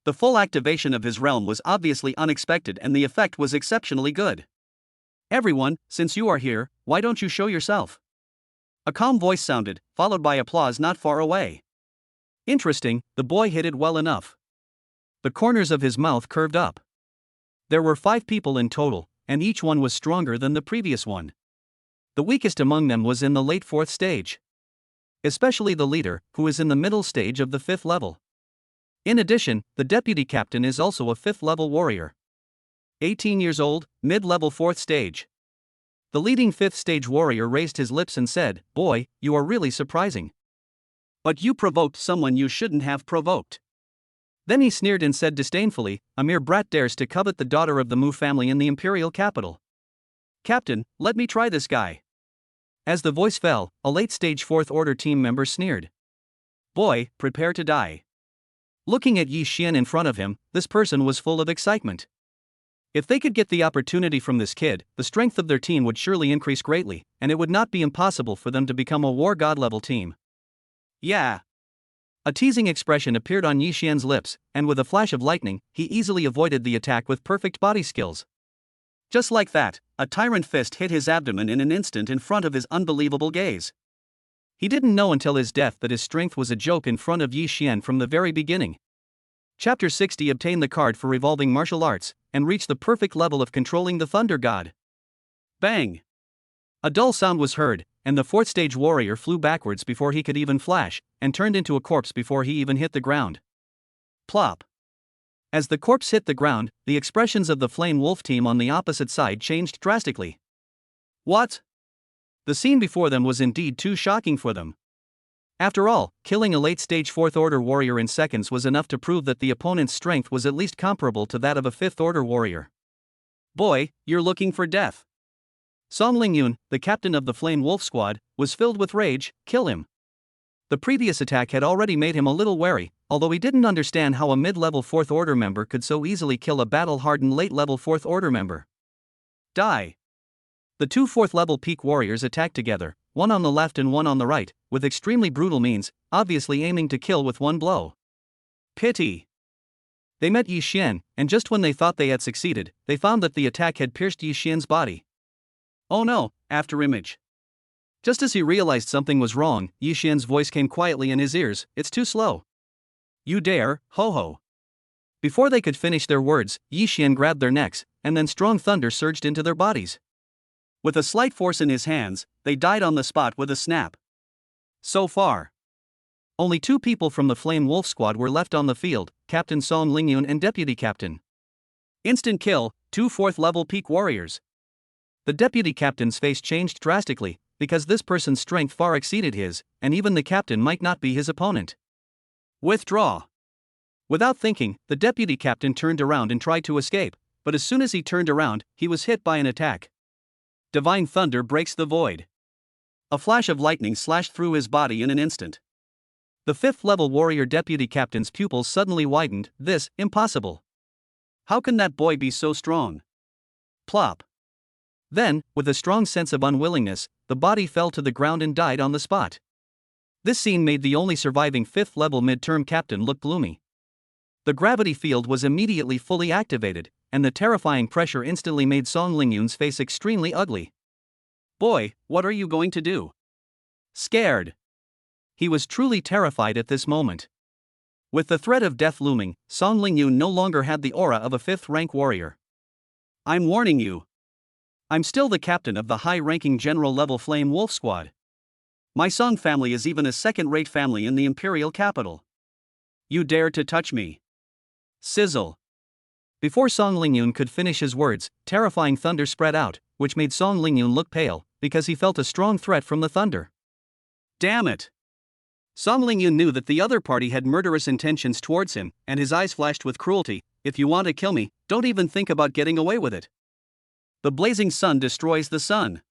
The full activation of his realm was obviously unexpected and the effect was exceptionally good. Everyone, since you are here, why don't you show yourself? A calm voice sounded, followed by applause not far away. Interesting, the boy hit it well enough. The corners of his mouth curved up. There were 5 people in total, and each one was stronger than the previous one. The weakest among them was in the late 4th stage. Especially the leader, who is in the middle stage of the 5th level. In addition, the deputy captain is also a 5th level warrior. 18 years old, mid-level 4th stage. The leading 5th stage warrior raised his lips and said, "Boy, you are really surprising. But you provoked someone you shouldn't have provoked." Then he sneered and said disdainfully, "A mere brat dares to covet the daughter of the Mu family in the imperial capital. Captain, let me try this guy." As the voice fell, a late-stage 4th order team member sneered. "Boy, prepare to die." Looking at Yi Xian in front of him, this person was full of excitement. If they could get the opportunity from this kid, the strength of their team would surely increase greatly, and it would not be impossible for them to become a war god level team. Yeah. A teasing expression appeared on Yi Xian's lips, and with a flash of lightning, he easily avoided the attack with perfect body skills. Just like that, a tyrant fist hit his abdomen in an instant in front of his unbelievable gaze. He didn't know until his death that his strength was a joke in front of Yi Xian from the very beginning. Chapter 60. Obtain the card for revolving martial arts, and reach the perfect level of controlling the Thunder God. Bang! A dull sound was heard, and the 4th stage warrior flew backwards before he could even flash, and turned into a corpse before he even hit the ground. Plop! As the corpse hit the ground, the expressions of the Flame Wolf team on the opposite side changed drastically. What? The scene before them was indeed too shocking for them. After all, killing a late-stage 4th Order warrior in seconds was enough to prove that the opponent's strength was at least comparable to that of a 5th Order warrior. Boy, you're looking for death. Song Lingyun, the captain of the Flame Wolf squad, was filled with rage. Kill him. The previous attack had already made him a little wary, although he didn't understand how a mid-level 4th Order member could so easily kill a battle-hardened late-level 4th Order member. Die. The two 4th-level peak warriors attacked together, one on the left and one on the right, with extremely brutal means, obviously aiming to kill with one blow. Pity. They met Yi Xian, and just when they thought they had succeeded, they found that the attack had pierced Yi Xian's body. Oh no, after image. Just as he realized something was wrong, Yi Xian's voice came quietly in his ears. It's too slow. You dare, ho-ho. Before they could finish their words, Yi Xian grabbed their necks, and then strong thunder surged into their bodies. With a slight force in his hands, they died on the spot with a snap. So far, only 2 people from the Flame Wolf squad were left on the field, Captain Song Lingyun and Deputy Captain. Instant kill, 2 4th-level peak warriors. The Deputy Captain's face changed drastically, because this person's strength far exceeded his, and even the captain might not be his opponent. Withdraw. Without thinking, the Deputy Captain turned around and tried to escape, but as soon as he turned around, he was hit by an attack. Divine Thunder breaks the void. A flash of lightning slashed through his body in an instant. The 5th-level warrior Deputy Captain's pupils suddenly widened. This, impossible. How can that boy be so strong? Plop. Then, with a strong sense of unwillingness, the body fell to the ground and died on the spot. This scene made the only surviving 5th-level mid-term captain look gloomy. The gravity field was immediately fully activated, and the terrifying pressure instantly made Song Lingyun's face extremely ugly. Boy, what are you going to do? Scared. He was truly terrified at this moment. With the threat of death looming, Song Lingyun no longer had the aura of a 5th-rank warrior. I'm warning you. I'm still the captain of the high-ranking general-level Flame Wolf squad. My Song family is even a second-rate family in the imperial capital. You dare to touch me? Sizzle. Before Song Lingyun could finish his words, terrifying thunder spread out, which made Song Lingyun look pale, because he felt a strong threat from the thunder. Damn it! Song Lingyun knew that the other party had murderous intentions towards him, and his eyes flashed with cruelty. If you want to kill me, don't even think about getting away with it. The blazing sun destroys the sun.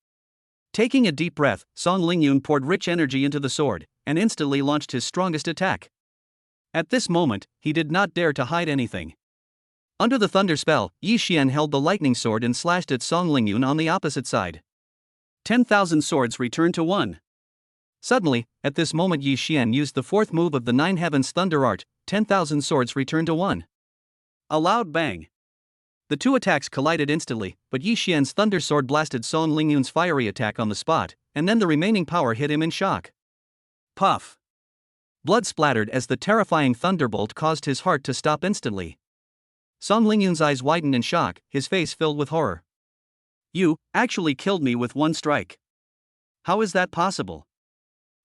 Taking a deep breath, Song Lingyun poured rich energy into the sword, and instantly launched his strongest attack. At this moment, he did not dare to hide anything. Under the thunder spell, Yi Xian held the lightning sword and slashed at Song Lingyun on the opposite side. 10,000 swords returned to 1. Suddenly, at this moment Yi Xian used the 4th move of the 9 Heavens Thunder Art. 10,000 swords returned to 1. A loud bang. The two attacks collided instantly, but Yi Xian's thunder sword blasted Song Lingyun's fiery attack on the spot, and then the remaining power hit him in shock. Puff. Blood splattered as the terrifying thunderbolt caused his heart to stop instantly. Song Lingyun's eyes widened in shock, his face filled with horror. You actually killed me with one strike. How is that possible?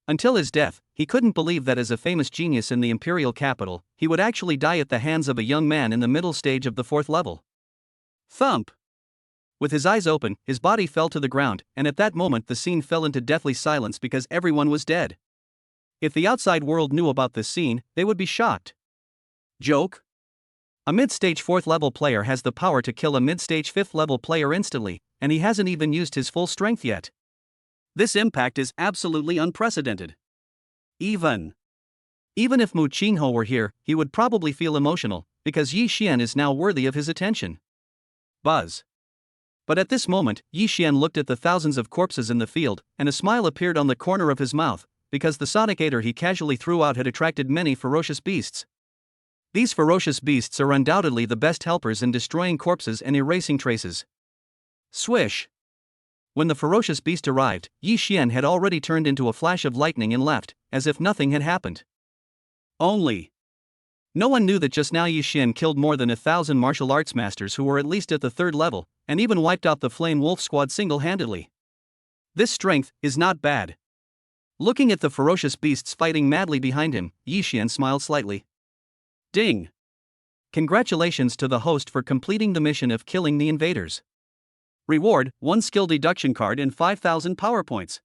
Until his death, he couldn't believe that as a famous genius in the imperial capital, he would actually die at the hands of a young man in the middle stage of the 4th level. Thump! With his eyes open, his body fell to the ground, and at that moment the scene fell into deathly silence because everyone was dead. If the outside world knew about this scene, they would be shocked. Joke? A mid-stage 4th level player has the power to kill a mid-stage 5th level player instantly, and he hasn't even used his full strength yet. This impact is absolutely unprecedented. Even Even if Mu Qingho were here, he would probably feel emotional, because Yi Xian is now worthy of his attention. Buzz. But at this moment, Yi Xian looked at the thousands of corpses in the field, and a smile appeared on the corner of his mouth, because the sonic aider he casually threw out had attracted many ferocious beasts. These ferocious beasts are undoubtedly the best helpers in destroying corpses and erasing traces. Swish! When the ferocious beast arrived, Yi Xian had already turned into a flash of lightning and left, as if nothing had happened. Only. No one knew that just now Yi Xian killed more than 1,000 martial arts masters who were at least at the 3rd level, and even wiped out the Flame Wolf squad single-handedly. This strength is not bad. Looking at the ferocious beasts fighting madly behind him, Yi Xian smiled slightly. Ding! Congratulations to the host for completing the mission of killing the invaders. Reward, 1 skill deduction card and 5,000 power points.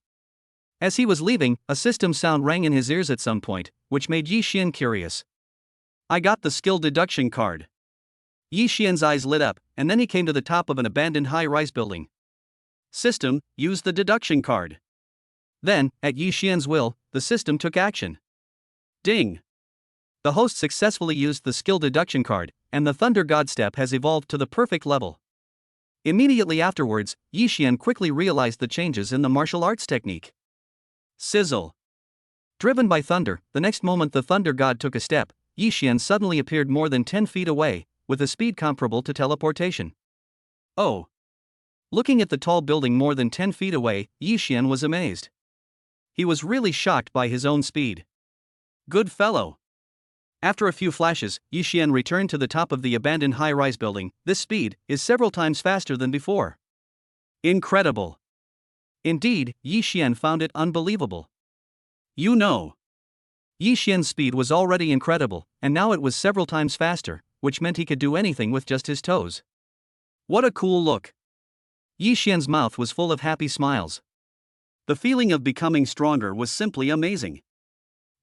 As he was leaving, a system sound rang in his ears at some point, which made Yi Xian curious. I got the skill deduction card. Yi Xian's eyes lit up, and then he came to the top of an abandoned high-rise building. System, use the deduction card. Then, at Yi Xian's will, the system took action. Ding! The host successfully used the skill deduction card, and the Thunder God Step has evolved to the perfect level. Immediately afterwards, Yi Xian quickly realized the changes in the martial arts technique. Sizzle! Driven by thunder, the next moment the Thunder God took a step, Yi Xian suddenly appeared more than 10 feet away, with a speed comparable to teleportation. Oh! Looking at the tall building more than 10 feet away, Yi Xian was amazed. He was really shocked by his own speed. Good fellow! After a few flashes, Yi Xian returned to the top of the abandoned high-rise building. This speed is several times faster than before. Incredible! Indeed, Yi Xian found it unbelievable. You know, Yi Xian's speed was already incredible, and now it was several times faster, which meant he could do anything with just his toes. What a cool look! Yi Xian's mouth was full of happy smiles. The feeling of becoming stronger was simply amazing.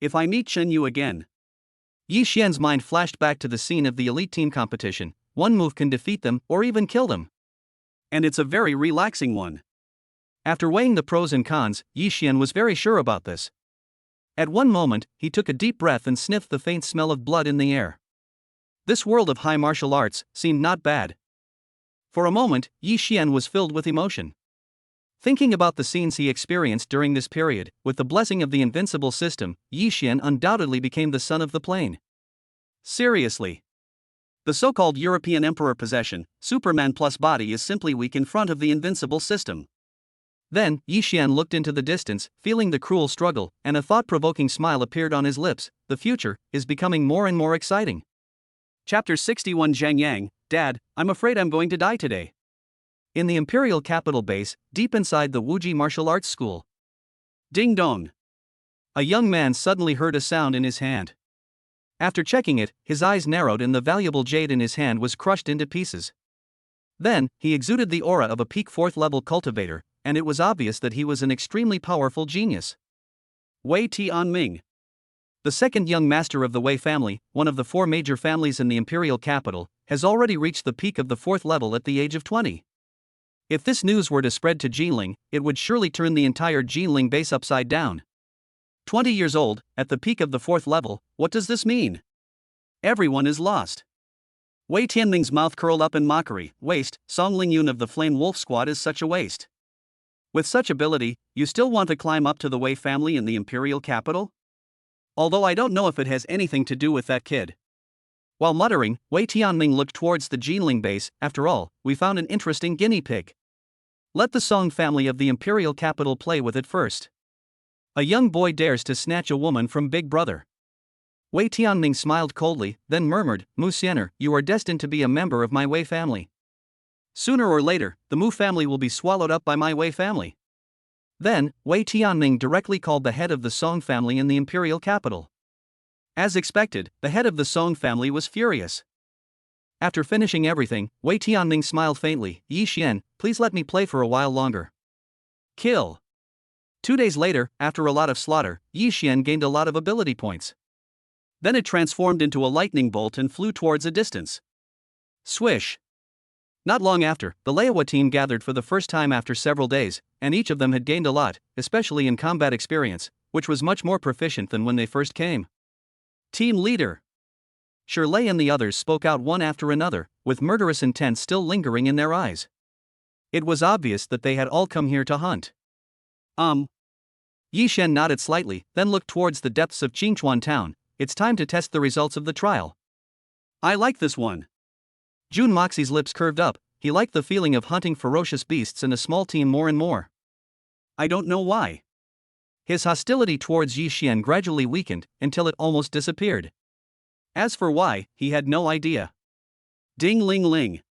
If I meet Shen Yu again. Yi Xian's mind flashed back to the scene of the elite team competition. One move can defeat them or even kill them. And it's a very relaxing one. After weighing the pros and cons, Yi Xian was very sure about this. At one moment, he took a deep breath and sniffed the faint smell of blood in the air. This world of high martial arts seemed not bad. For a moment, Yi Xian was filled with emotion. Thinking about the scenes he experienced during this period, with the blessing of the invincible system, Yi Xian undoubtedly became the son of the plane. Seriously. The so-called European Emperor possession, Superman plus body, is simply weak in front of the invincible system. Then, Yi Xian looked into the distance, feeling the cruel struggle, and a thought-provoking smile appeared on his lips. The future is becoming more and more exciting. Chapter 61. Zhang Yang, Dad, I'm afraid I'm going to die today. In the Imperial Capital base, deep inside the Wuji Martial Arts School. Ding dong! A young man suddenly heard a sound in his hand. After checking it, his eyes narrowed and the valuable jade in his hand was crushed into pieces. Then, he exuded the aura of a peak 4th level cultivator, and it was obvious that he was an extremely powerful genius. Wei Tianming. The second young master of the Wei family, one of the 4 major families in the Imperial Capital, has already reached the peak of the 4th level at the age of 20. If this news were to spread to Jinling, it would surely turn the entire Jinling base upside down. 20 years old, at the peak of the 4th level, what does this mean? Everyone is lost. Wei Tianming's mouth curled up in mockery. Waste, Song Lingyun of the Flame Wolf squad is such a waste. With such ability, you still want to climb up to the Wei family in the Imperial Capital? Although I don't know if it has anything to do with that kid. While muttering, Wei Tianming looked towards the Jinling base. After all, we found an interesting guinea pig. Let the Song family of the Imperial Capital play with it first. A young boy dares to snatch a woman from Big Brother. Wei Tianming smiled coldly, then murmured, Musener, you are destined to be a member of my Wei family. Sooner or later, the Mu family will be swallowed up by my Wei family. Then, Wei Tianming directly called the head of the Song family in the Imperial Capital. As expected, the head of the Song family was furious. After finishing everything, Wei Tianming smiled faintly. Yi Xian, please let me play for a while longer. Kill. 2 days later, after a lot of slaughter, Yi Xian gained a lot of ability points. Then it transformed into a lightning bolt and flew towards a distance. Swish. Not long after, the Leiwa team gathered for the first time after several days, and each of them had gained a lot, especially in combat experience, which was much more proficient than when they first came. Team leader. Shirley and the others spoke out one after another, with murderous intent still lingering in their eyes. It was obvious that they had all come here to hunt. Yi Shen nodded slightly, then looked towards the depths of Qingchuan town. It's time to test the results of the trial. I like this one. Jun Moxie's lips curved up. He liked the feeling of hunting ferocious beasts in a small team more and more. I don't know why. His hostility towards Yi Xian gradually weakened until it almost disappeared. As for why, he had no idea. Ding ling ling.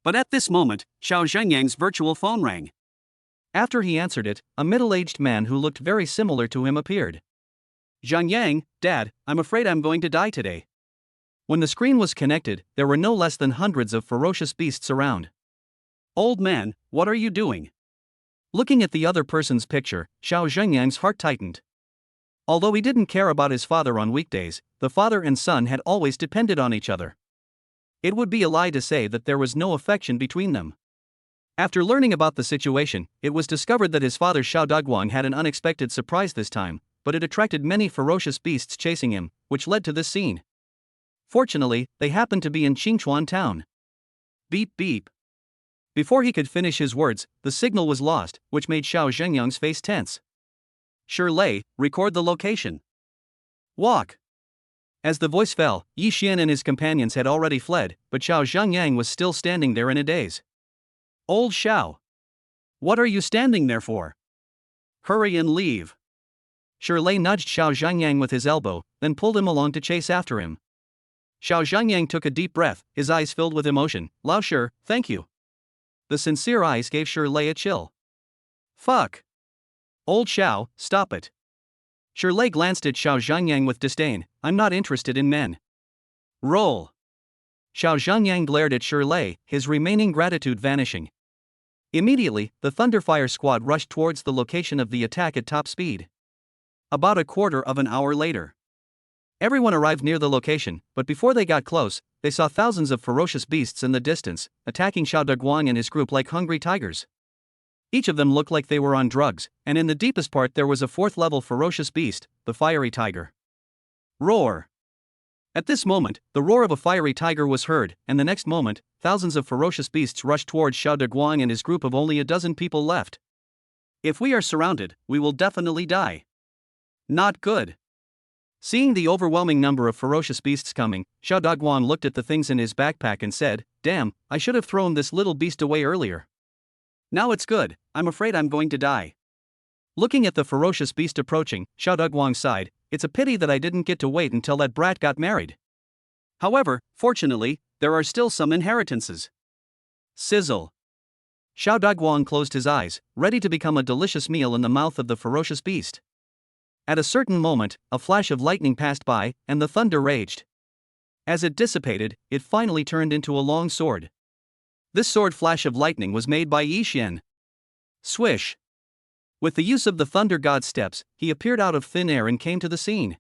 But at this moment, Xiao Zhengyang's virtual phone rang. After he answered it, a middle-aged man who looked very similar to him appeared. Zhengyang, Dad, I'm afraid I'm going to die today. When the screen was connected, there were no less than hundreds of ferocious beasts around. Old man, what are you doing? Looking at the other person's picture, Xiao Zhengyang's heart tightened. Although he didn't care about his father on weekdays, the father and son had always depended on each other. It would be a lie to say that there was no affection between them. After learning about the situation, it was discovered that his father Xiao Daguang had an unexpected surprise this time, but it attracted many ferocious beasts chasing him, which led to this scene. Fortunately, they happened to be in Qingchuan town. Beep beep. Before he could finish his words, the signal was lost, which made Xiao Zhengyang's face tense. Shirley, record the location. Walk. As the voice fell, Yi Xian and his companions had already fled, but Xiao Zhengyang was still standing there in a daze. Old Xiao. What are you standing there for? Hurry and leave. Shirley nudged Xiao Zhengyang with his elbow, then pulled him along to chase after him. Xiao Zhengyang took a deep breath, his eyes filled with emotion. Lao Shi, thank you. The sincere eyes gave Shirley a chill. Fuck. Old Xiao, stop it. Shirley glanced at Xiao Zhengyang with disdain. I'm not interested in men. Roll. Xiao Zhengyang glared at Shirley, his remaining gratitude vanishing. Immediately, the Thunderfire squad rushed towards the location of the attack at top speed. About a quarter of an hour later, everyone arrived near the location, but before they got close, they saw thousands of ferocious beasts in the distance, attacking Xiao Daguang and his group like hungry tigers. Each of them looked like they were on drugs, and in the deepest part there was a fourth-level ferocious beast, the fiery tiger. Roar. At this moment, the roar of a fiery tiger was heard, and the next moment, thousands of ferocious beasts rushed towards Xiao Daguang and his group of only a dozen people left. If we are surrounded, we will definitely die. Not good. Seeing the overwhelming number of ferocious beasts coming, Xiao Daguang looked at the things in his backpack and said, "Damn, I should have thrown this little beast away earlier. Now it's good, I'm afraid I'm going to die." Looking at the ferocious beast approaching, Xiao Daguang sighed, "It's a pity that I didn't get to wait until that brat got married." However, fortunately, there are still some inheritances. Sizzle. Xiao Daguang closed his eyes, ready to become a delicious meal in the mouth of the ferocious beast. At a certain moment, a flash of lightning passed by, and the thunder raged. As it dissipated, it finally turned into a long sword. This sword flash of lightning was made by Yi Xian. Swish. With the use of the thunder god's steps, he appeared out of thin air and came to the scene.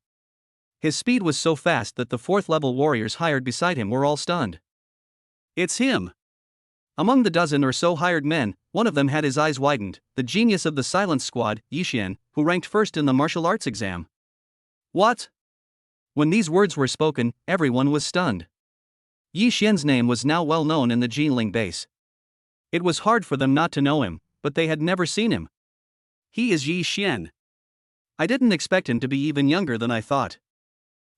His speed was so fast that the fourth-level warriors hired beside him were all stunned. It's him. Among the dozen or so hired men, one of them had his eyes widened, the genius of the Silence Squad, Yi Xian, who ranked first in the martial arts exam. What? When these words were spoken, everyone was stunned. Yi Xian's name was now well known in the Jinling base. It was hard for them not to know him, but they had never seen him. He is Yi Xian. I didn't expect him to be even younger than I thought.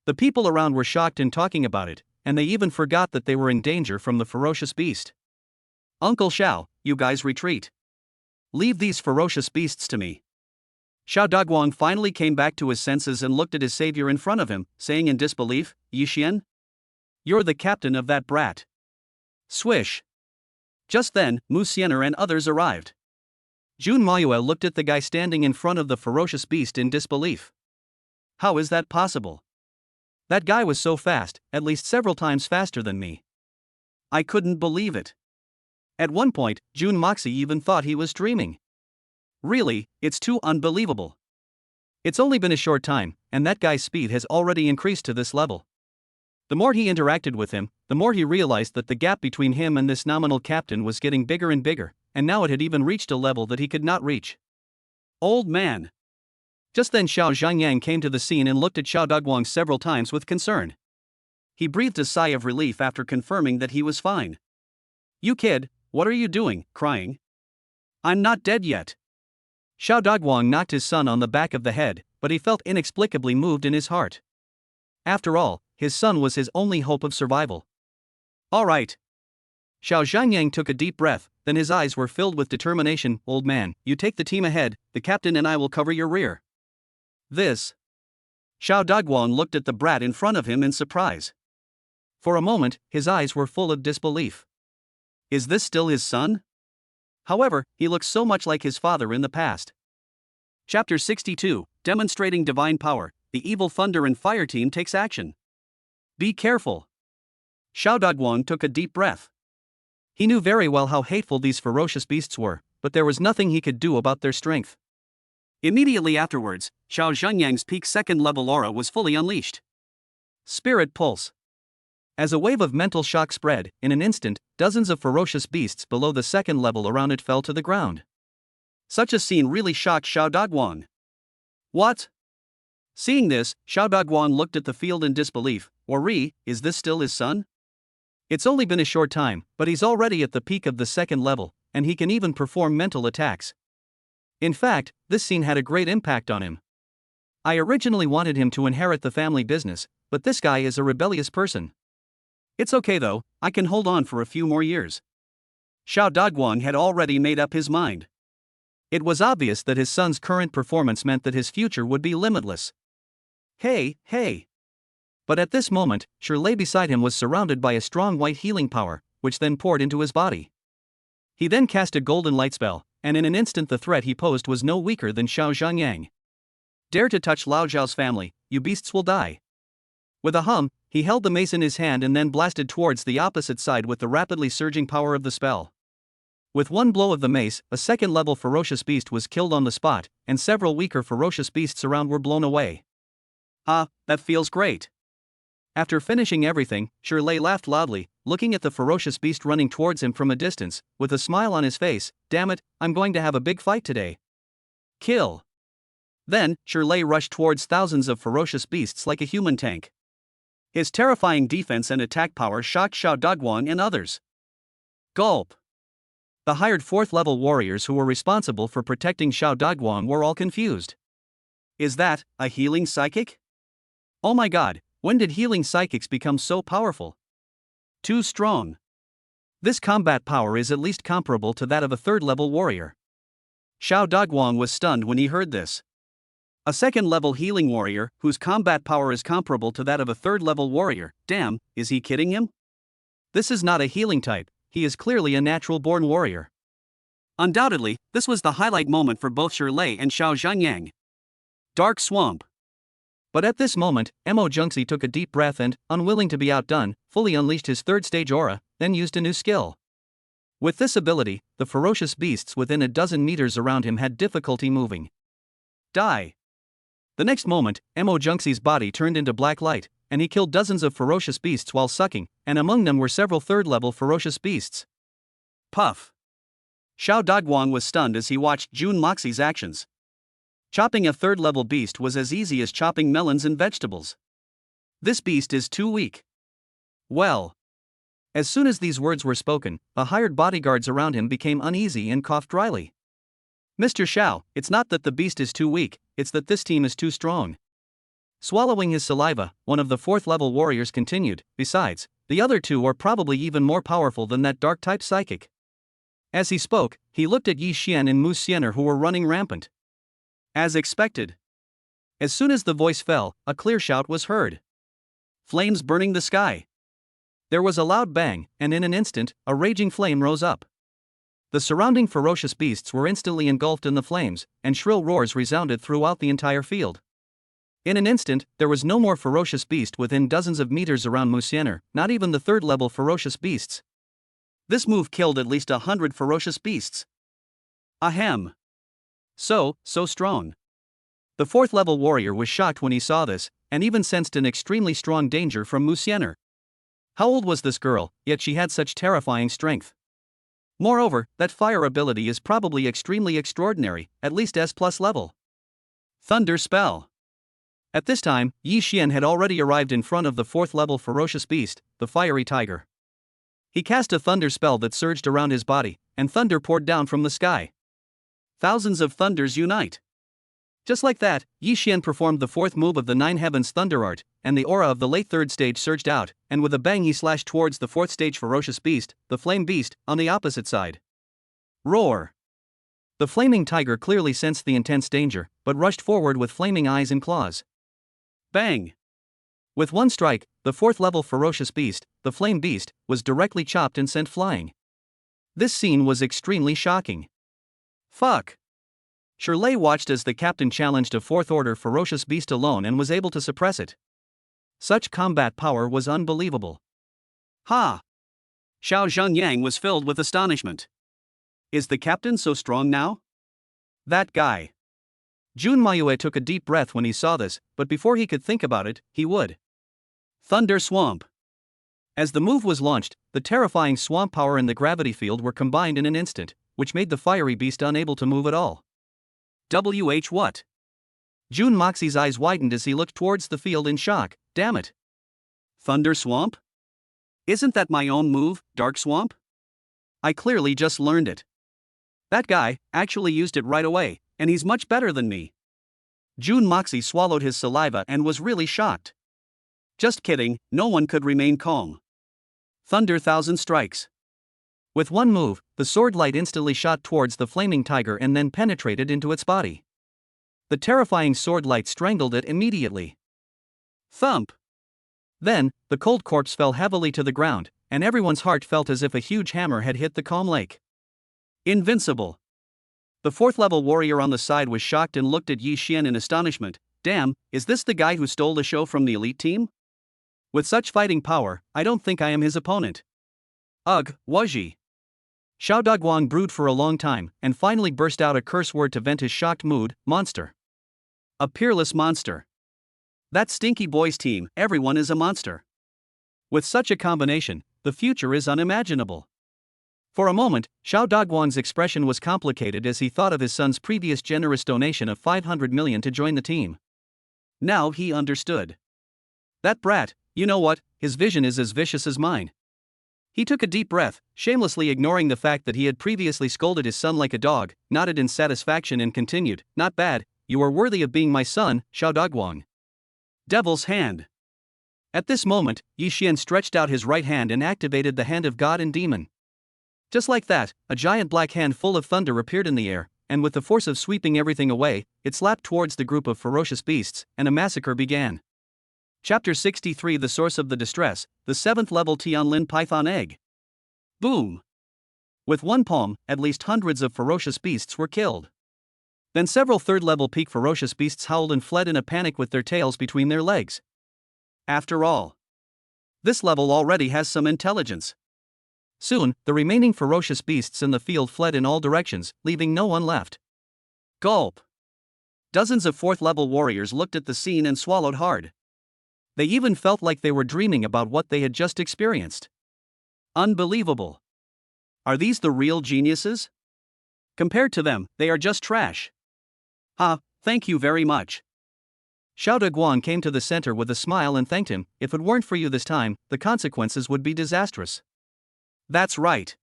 The people around were shocked and talking about it, and they even forgot that they were in danger from the ferocious beast. Uncle Xiao, you guys retreat. Leave these ferocious beasts to me. Xiao Daguang finally came back to his senses and looked at his savior in front of him, saying in disbelief, "Yi Xian? You're the captain of that brat." Swish. Just then, Musener and others arrived. Jun Mayue looked at the guy standing in front of the ferocious beast in disbelief. How is that possible? That guy was so fast, at least several times faster than me. I couldn't believe it. At one point, Jun Moxie even thought he was dreaming. Really, it's too unbelievable. It's only been a short time, and that guy's speed has already increased to this level. The more he interacted with him, the more he realized that the gap between him and this nominal captain was getting bigger and bigger, and now it had even reached a level that he could not reach. Old man. Just then Xiao Zhangyang came to the scene and looked at Xiao Dogwang several times with concern. He breathed a sigh of relief after confirming that he was fine. "You kid, what are you doing, crying? I'm not dead yet." Xiao Dogwang knocked his son on the back of the head, but he felt inexplicably moved in his heart. After all, his son was his only hope of survival. "All right." Xiao Zhangyang took a deep breath, then his eyes were filled with determination. "Old man, you take the team ahead, the captain and I will cover your rear." This. Xiao Dogwang looked at the brat in front of him in surprise. For a moment, his eyes were full of disbelief. Is this still his son? However, he looks so much like his father in the past. Chapter 62, Demonstrating Divine Power, the Evil Thunder and Fire Team takes action. Be careful. Xiao Dogwang took a deep breath. He knew very well how hateful these ferocious beasts were, but there was nothing he could do about their strength. Immediately afterwards, Xiao Zhangyang's peak second-level aura was fully unleashed. Spirit Pulse. As a wave of mental shock spread, in an instant, dozens of ferocious beasts below the second level around it fell to the ground. Such a scene really shocked Xiao Dogwang. What? Seeing this, Xiao Dogwang looked at the field in disbelief. Is this still his son? It's only been a short time, but he's already at the peak of the second level, and he can even perform mental attacks. In fact, this scene had a great impact on him. I originally wanted him to inherit the family business, but this guy is a rebellious person. It's okay though, I can hold on for a few more years. Xiao Dogwang had already made up his mind. It was obvious that his son's current performance meant that his future would be limitless. Hey! But at this moment, Shirley beside him was surrounded by a strong white healing power, which then poured into his body. He then cast a golden light spell, and in an instant the threat he posed was no weaker than Xiao Zhangyang. Dare to touch Lao Zhao's family, you beasts will die. With a hum, he held the mace in his hand and then blasted towards the opposite side with the rapidly surging power of the spell. With one blow of the mace, a second-level ferocious beast was killed on the spot, and several weaker ferocious beasts around were blown away. Ah, that feels great. After finishing everything, Shirley laughed loudly, looking at the ferocious beast running towards him from a distance, with a smile on his face. Damn it, I'm going to have a big fight today. Kill. Then, Shirley rushed towards thousands of ferocious beasts like a human tank. His terrifying defense and attack power shocked Xiao Dogwang and others. Gulp. The hired 4th-level warriors who were responsible for protecting Xiao Dogwang were all confused. Is that a healing psychic? Oh my god, when did healing psychics become so powerful? Too strong. This combat power is at least comparable to that of a 3rd-level warrior. Xiao Dogwang was stunned when he heard this. A 2nd-level healing warrior, whose combat power is comparable to that of a 3rd-level warrior. Damn, is he kidding him? This is not a healing type, he is clearly a natural-born warrior. Undoubtedly, this was the highlight moment for both Shirley and Xiao Zhangyang. Dark Swamp. But at this moment, Mo Junxi took a deep breath and, unwilling to be outdone, fully unleashed his 3rd-stage aura, then used a new skill. With this ability, the ferocious beasts within a dozen meters around him had difficulty moving. Die. The next moment, Mo Junxi's body turned into black light, and he killed dozens of ferocious beasts while sucking, and among them were several 3rd-level ferocious beasts. Puff. Xiao Dogwang was stunned as he watched Jun Moxie's actions. Chopping a 3rd-level beast was as easy as chopping melons and vegetables. This beast is too weak. Well. As soon as these words were spoken, the hired bodyguards around him became uneasy and coughed dryly. Mr. Xiao, it's not that the beast is too weak, it's that this team is too strong. Swallowing his saliva, one of the 4th-level warriors continued. Besides, the other two are probably even more powerful than that dark-type psychic. As he spoke, he looked at Yi Xian and Musener who were running rampant. As expected. As soon as the voice fell, a clear shout was heard. Flames burning the sky. There was a loud bang, and in an instant, a raging flame rose up. The surrounding ferocious beasts were instantly engulfed in the flames, and shrill roars resounded throughout the entire field. In an instant, there was no more ferocious beast within dozens of meters around Musener, not even the 3rd-level ferocious beasts. This move killed at least 100 ferocious beasts. Ahem. So strong. The 4th-level warrior was shocked when he saw this, and even sensed an extremely strong danger from Musener. How old was this girl, yet she had such terrifying strength? Moreover, that fire ability is probably extremely extraordinary, at least S+ level. Thunder spell. At this time, Yi Xian had already arrived in front of the 4th level ferocious beast, the fiery tiger. He cast a thunder spell that surged around his body, and thunder poured down from the sky. Thousands of thunders unite. Just like that, Yi Xian performed the 4th move of the 9 heavens thunder art, and the aura of the late 3rd stage surged out, and with a bang he slashed towards the 4th stage ferocious beast, the flame beast, on the opposite side. Roar! The flaming tiger clearly sensed the intense danger, but rushed forward with flaming eyes and claws. Bang! With one strike, the 4th level ferocious beast, the flame beast, was directly chopped and sent flying. This scene was extremely shocking. Fuck! Shirley watched as the captain challenged a 4th order ferocious beast alone and was able to suppress it. Such combat power was unbelievable. Ha! Xiao Zhengyang was filled with astonishment. Is the captain so strong now? That guy. Jun Mayue took a deep breath when he saw this, but before he could think about it, he would. Thunder Swamp. As the move was launched, the terrifying swamp power and the gravity field were combined in an instant, which made the fiery beast unable to move at all. What? Jun Moxie's eyes widened as he looked towards the field in shock. Damn it. Thunder Swamp? Isn't that my own move, Dark Swamp? I clearly just learned it. That guy actually used it right away, and he's much better than me. Jun Moxie swallowed his saliva and was really shocked. Just kidding, no one could remain calm. Thunder Thousand Strikes. With one move, the sword light instantly shot towards the flaming tiger and then penetrated into its body. The terrifying sword light strangled it immediately. Thump! Then, the cold corpse fell heavily to the ground, and everyone's heart felt as if a huge hammer had hit the calm lake. Invincible. The 4th level warrior on the side was shocked and looked at Yi Xian in astonishment. Damn, is this the guy who stole the show from the elite team? With such fighting power, I don't think I am his opponent. Ugh, Wuzhi. Xiao Daguang brewed for a long time, and finally burst out a curse word to vent his shocked mood: monster. A peerless monster. That stinky boys team, everyone is a monster. With such a combination, the future is unimaginable. For a moment, Xiao Daguang's expression was complicated as he thought of his son's previous generous donation of 500 million to join the team. Now he understood. That brat, you know what, his vision is as vicious as mine. He took a deep breath, shamelessly ignoring the fact that he had previously scolded his son like a dog, nodded in satisfaction and continued, not bad, you are worthy of being my son, Xiao Daguang. Devil's Hand. At this moment, Yi Xian stretched out his right hand and activated the hand of God and demon. Just like that, a giant black hand full of thunder appeared in the air, and with the force of sweeping everything away, it slapped towards the group of ferocious beasts, and a massacre began. Chapter 63 The Source of the Distress, the 7th level Tianlin Python Egg. Boom! With one palm, at least hundreds of ferocious beasts were killed. Then several 3rd level peak ferocious beasts howled and fled in a panic with their tails between their legs. After all, this level already has some intelligence. Soon, the remaining ferocious beasts in the field fled in all directions, leaving no one left. Gulp! Dozens of 4th level warriors looked at the scene and swallowed hard. They even felt like they were dreaming about what they had just experienced. Unbelievable. Are these the real geniuses? Compared to them, they are just trash. Thank you very much. Xiao Daguang came to the center with a smile and thanked him. If it weren't for you this time, the consequences would be disastrous. That's right.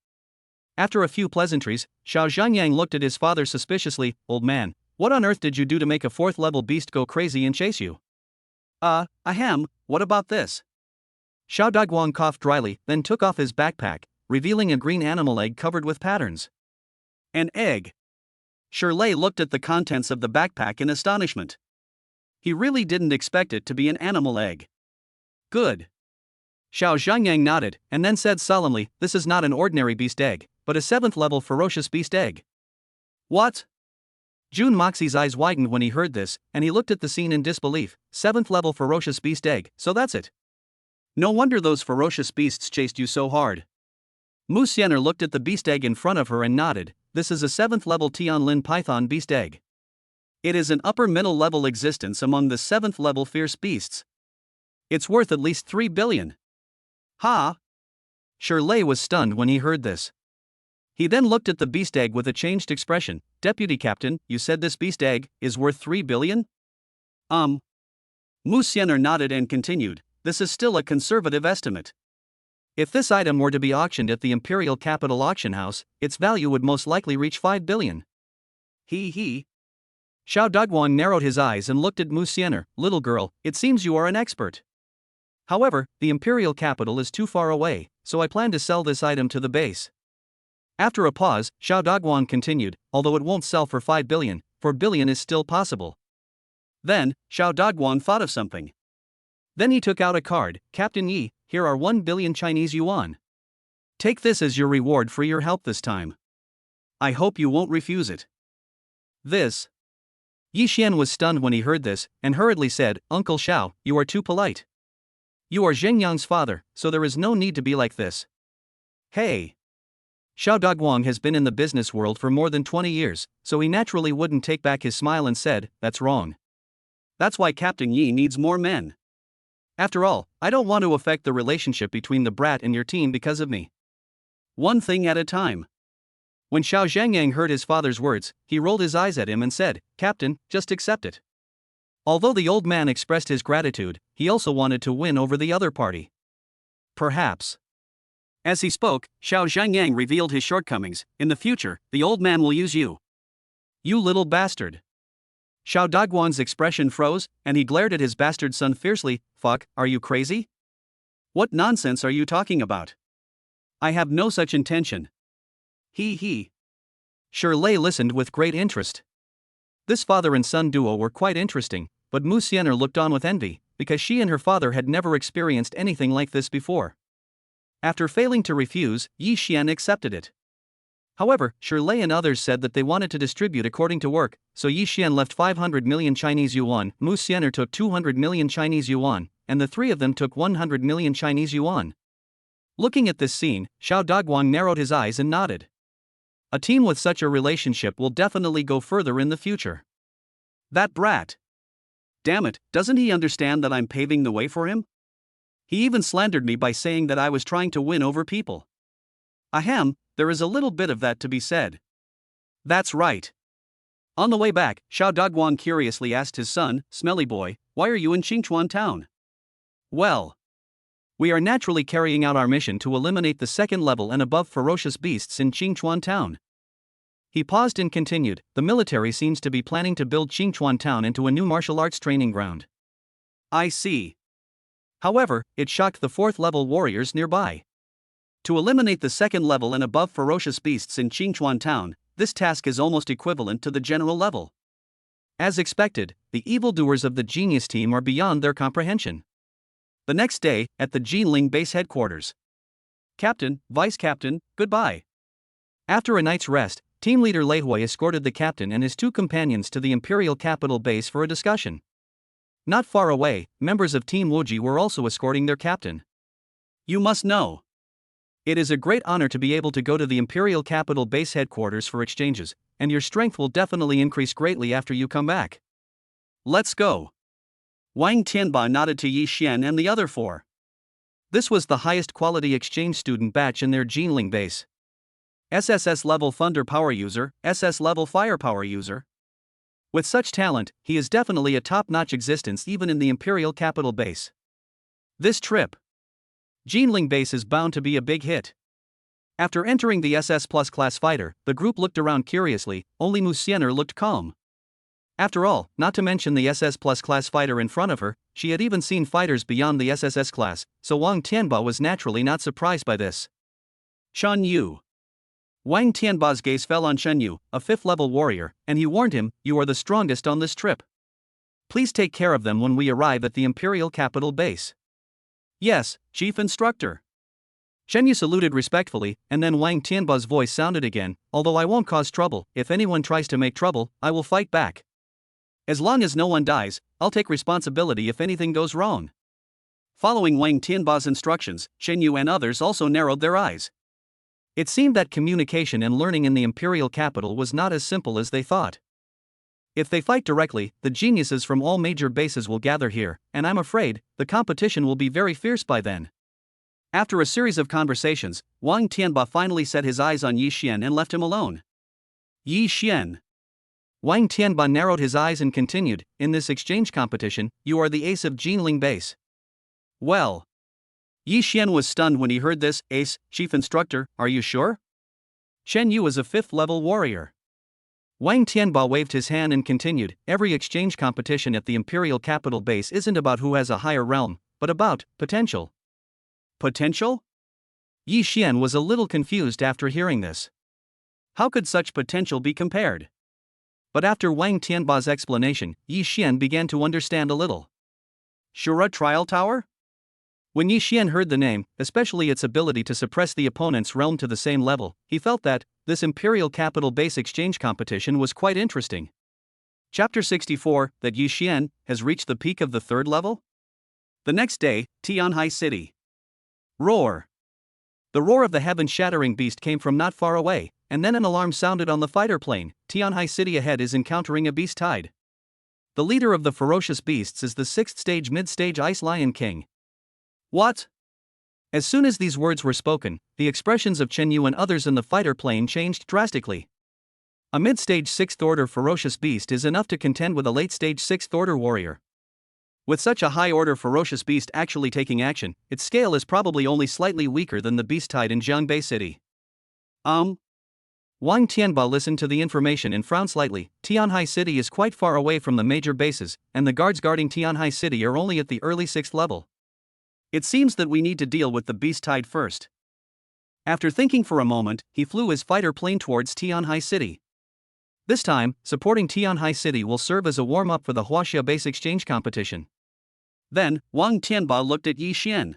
After a few pleasantries, Xiao Zhengyang looked at his father suspiciously. Old man, what on earth did you do to make a 4th level beast go crazy and chase you? Ahem, what about this? Xiao Daguang coughed dryly, then took off his backpack, revealing a green animal egg covered with patterns. An egg. Shirley looked at the contents of the backpack in astonishment. He really didn't expect it to be an animal egg. Good. Xiao Zhengyang nodded, and then said solemnly, this is not an ordinary beast egg, but a 7th level ferocious beast egg. What? Jun Moxie's eyes widened when he heard this, and he looked at the scene in disbelief. 7th level ferocious beast egg, so that's it. No wonder those ferocious beasts chased you so hard. Musener looked at the beast egg in front of her and nodded. This is a 7th level Tianlin Python beast egg. It is an upper middle level existence among the 7th level fierce beasts. It's worth at least 3 billion. Ha! Shirley was stunned when he heard this. He then looked at the beast egg with a changed expression. Deputy Captain, you said this beast egg is worth 3 billion? Musener nodded and continued, this is still a conservative estimate. If this item were to be auctioned at the Imperial Capital Auction House, its value would most likely reach 5 billion. He. Xiao Dogguan narrowed his eyes and looked at Musener. Little girl, it seems you are an expert. However, the Imperial Capital is too far away, so I plan to sell this item to the base. After a pause, Xiao Dogguan continued, although it won't sell for 5 billion, 4 billion is still possible. Then, Xiao Dogguan thought of something. Then he took out a card. Captain Yi, here are 1 billion Chinese yuan. Take this as your reward for your help this time. I hope you won't refuse it. This. Yi Xian was stunned when he heard this, and hurriedly said, Uncle Xiao, you are too polite. You are Zhengyang's father, so there is no need to be like this. Hey. Xiao Dogguan has been in the business world for more than 20 years, so he naturally wouldn't take back his smile and said, that's wrong. That's why Captain Yi needs more men. After all, I don't want to affect the relationship between the brat and your team because of me. One thing at a time. When Xiao Zhengyang heard his father's words, he rolled his eyes at him and said, Captain, just accept it. Although the old man expressed his gratitude, he also wanted to win over the other party. Perhaps. As he spoke, Xiao Zhengyang revealed his shortcomings. In the future, the old man will use you. You little bastard. Xiao Dogguan's expression froze, and he glared at his bastard son fiercely. Fuck, are you crazy? What nonsense are you talking about? I have no such intention. He. Shirley listened with great interest. This father and son duo were quite interesting, but Musener looked on with envy, because she and her father had never experienced anything like this before. After failing to refuse, Yi Xian accepted it. However, Shirley and others said that they wanted to distribute according to work, so Yi Xian left 500 million Chinese yuan, Musener took 200 million Chinese yuan, and the three of them took 100 million Chinese yuan. Looking at this scene, Xiao Dogguan narrowed his eyes and nodded. A team with such a relationship will definitely go further in the future. That brat. Damn it, doesn't he understand that I'm paving the way for him? He even slandered me by saying that I was trying to win over people. Ahem, there is a little bit of that to be said. That's right. On the way back, Xiao Dogguan curiously asked his son, Smelly Boy, why are you in Qingchuan town? Well, we are naturally carrying out our mission to eliminate the second level and above ferocious beasts in Qingchuan town. He paused and continued, the military seems to be planning to build Qingchuan town into a new martial arts training ground. I see. However, it shocked the fourth level warriors nearby. To eliminate the second level and above ferocious beasts in Qingchuan town, this task is almost equivalent to the general level. As expected, the evildoers of the genius team are beyond their comprehension. The next day, at the Jinling base headquarters. Captain, Vice Captain, goodbye. After a night's rest, team leader Lei Hui escorted the captain and his two companions to the Imperial Capital base for a discussion. Not far away, members of Team Wuji were also escorting their captain. You must know. It is a great honor to be able to go to the Imperial Capital base headquarters for exchanges, and your strength will definitely increase greatly after you come back. Let's go. Wang Tianba nodded to Yi Xian and the other four. This was the highest quality exchange student batch in their Jinling base. SSS level Thunder Power User, SS level Firepower User. With such talent, he is definitely a top-notch existence even in the Imperial Capital base. This trip. Jinling base is bound to be a big hit. After entering the SS Plus class fighter, the group looked around curiously, only Musener looked calm. After all, not to mention the SS Plus class fighter in front of her, she had even seen fighters beyond the SSS class, so Wang Tianba was naturally not surprised by this. Shen Yu. Wang Tianba's gaze fell on Shen Yu, a 5th-level warrior, and he warned him, you are the strongest on this trip. Please take care of them when we arrive at the Imperial Capital base. Yes, Chief Instructor. Shen Yu saluted respectfully, and then Wang Tianba's voice sounded again, although I won't cause trouble, if anyone tries to make trouble, I will fight back. As long as no one dies, I'll take responsibility if anything goes wrong. Following Wang Tianba's instructions, Shen Yu and others also narrowed their eyes. It seemed that communication and learning in the Imperial Capital was not as simple as they thought. If they fight directly, the geniuses from all major bases will gather here, and I'm afraid, the competition will be very fierce by then. After a series of conversations, Wang Tianba finally set his eyes on Yi Xian and left him alone. Yi Xian. Wang Tianba narrowed his eyes and continued, in this exchange competition, you are the ace of Jinling base. Well. Yi Xian was stunned when he heard this. Ace, chief instructor, are you sure? Chen Yu is a 5th level warrior. Wang Tianba waved his hand and continued, every exchange competition at the imperial capital base isn't about who has a higher realm, but about potential. Potential? Yi Xian was a little confused after hearing this. How could such potential be compared? But after Wang Tianba's explanation, Yi Xian began to understand a little. Shura Trial Tower? When Yi Xian heard the name, especially its ability to suppress the opponent's realm to the same level, he felt that this imperial capital base exchange competition was quite interesting. Chapter 64, that Yi Xian has reached the peak of the 3rd level? The next day, Tianhai City. Roar. The roar of the heaven-shattering beast came from not far away, and then an alarm sounded on the fighter plane. Tianhai City ahead is encountering a beast tide. The leader of the ferocious beasts is the 6th stage mid-stage Ice Lion King. What? As soon as these words were spoken, the expressions of Chen Yu and others in the fighter plane changed drastically. A mid-stage 6th order ferocious beast is enough to contend with a late-stage 6th order warrior. With such a high-order ferocious beast actually taking action, its scale is probably only slightly weaker than the beast tide in Jiangbei City. Wang Tianba listened to the information and frowned slightly. Tianhai City is quite far away from the major bases, and the guards guarding Tianhai City are only at the early 6th level. It seems that we need to deal with the beast tide first. After thinking for a moment, he flew his fighter plane towards Tianhai City. This time, supporting Tianhai City will serve as a warm-up for the Huaxia base exchange competition. Then, Wang Tianba looked at Yi Xian.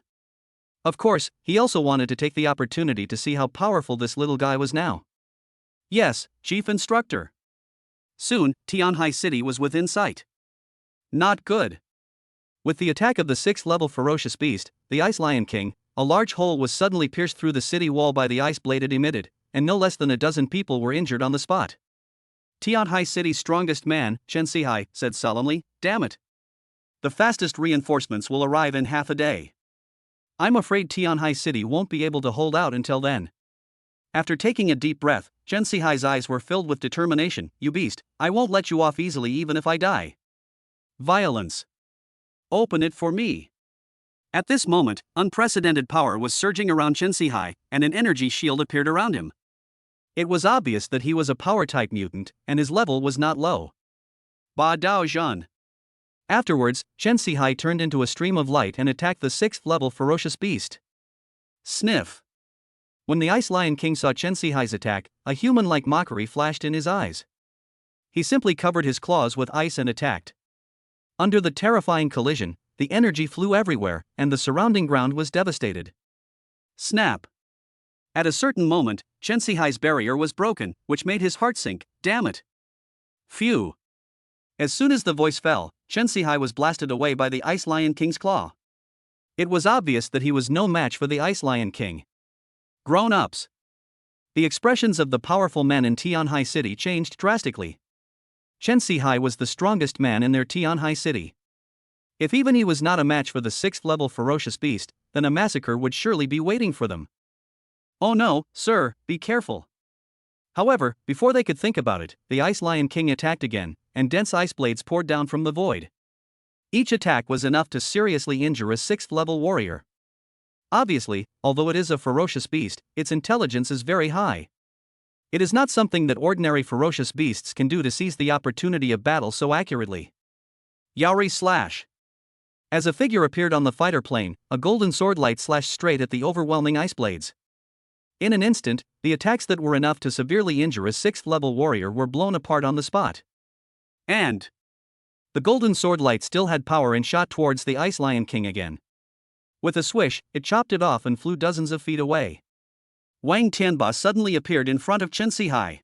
Of course, he also wanted to take the opportunity to see how powerful this little guy was now. Yes, chief instructor. Soon, Tianhai City was within sight. Not good. With the attack of the 6th level ferocious beast, the Ice Lion King, a large hole was suddenly pierced through the city wall by the ice blade it emitted, and no less than a dozen people were injured on the spot. Tianhai City's strongest man, Chen Sihai, said solemnly, damn it. The fastest reinforcements will arrive in half a day. I'm afraid Tianhai City won't be able to hold out until then. After taking a deep breath, Chen Sihai's eyes were filled with determination. You beast, I won't let you off easily even if I die. Violence. Open it for me. At this moment, unprecedented power was surging around Chen Sihai, and an energy shield appeared around him. It was obvious that he was a power-type mutant, and his level was not low. Ba Dao Zhan. Afterwards, Chen Sihai turned into a stream of light and attacked the 6th level ferocious beast. Sniff. When the Ice Lion King saw Chen Sihai's attack, a human-like mockery flashed in his eyes. He simply covered his claws with ice and attacked. Under the terrifying collision, the energy flew everywhere, and the surrounding ground was devastated. Snap. At a certain moment, Chen Sihai's barrier was broken, which made his heart sink. Damn it. Phew. As soon as the voice fell, Chen Sihai was blasted away by the Ice Lion King's claw. It was obvious that he was no match for the Ice Lion King. Grown-ups. The expressions of the powerful men in Tianhai City changed drastically. Chen Sihai was the strongest man in their Tianhai City. If even he was not a match for the 6th level ferocious beast, then a massacre would surely be waiting for them. Oh no, sir, be careful. However, before they could think about it, the Ice Lion King attacked again, and dense ice blades poured down from the void. Each attack was enough to seriously injure a 6th level warrior. Obviously, although it is a ferocious beast, its intelligence is very high. It is not something that ordinary ferocious beasts can do to seize the opportunity of battle so accurately. Yaori slash. As a figure appeared on the fighter plane, a golden sword light slashed straight at the overwhelming ice blades. In an instant, the attacks that were enough to severely injure a 6th level warrior were blown apart on the spot. And the golden sword light still had power and shot towards the Ice Lion King again. With a swish, it chopped it off and flew dozens of feet away. Wang Tianba suddenly appeared in front of Chen Sihai.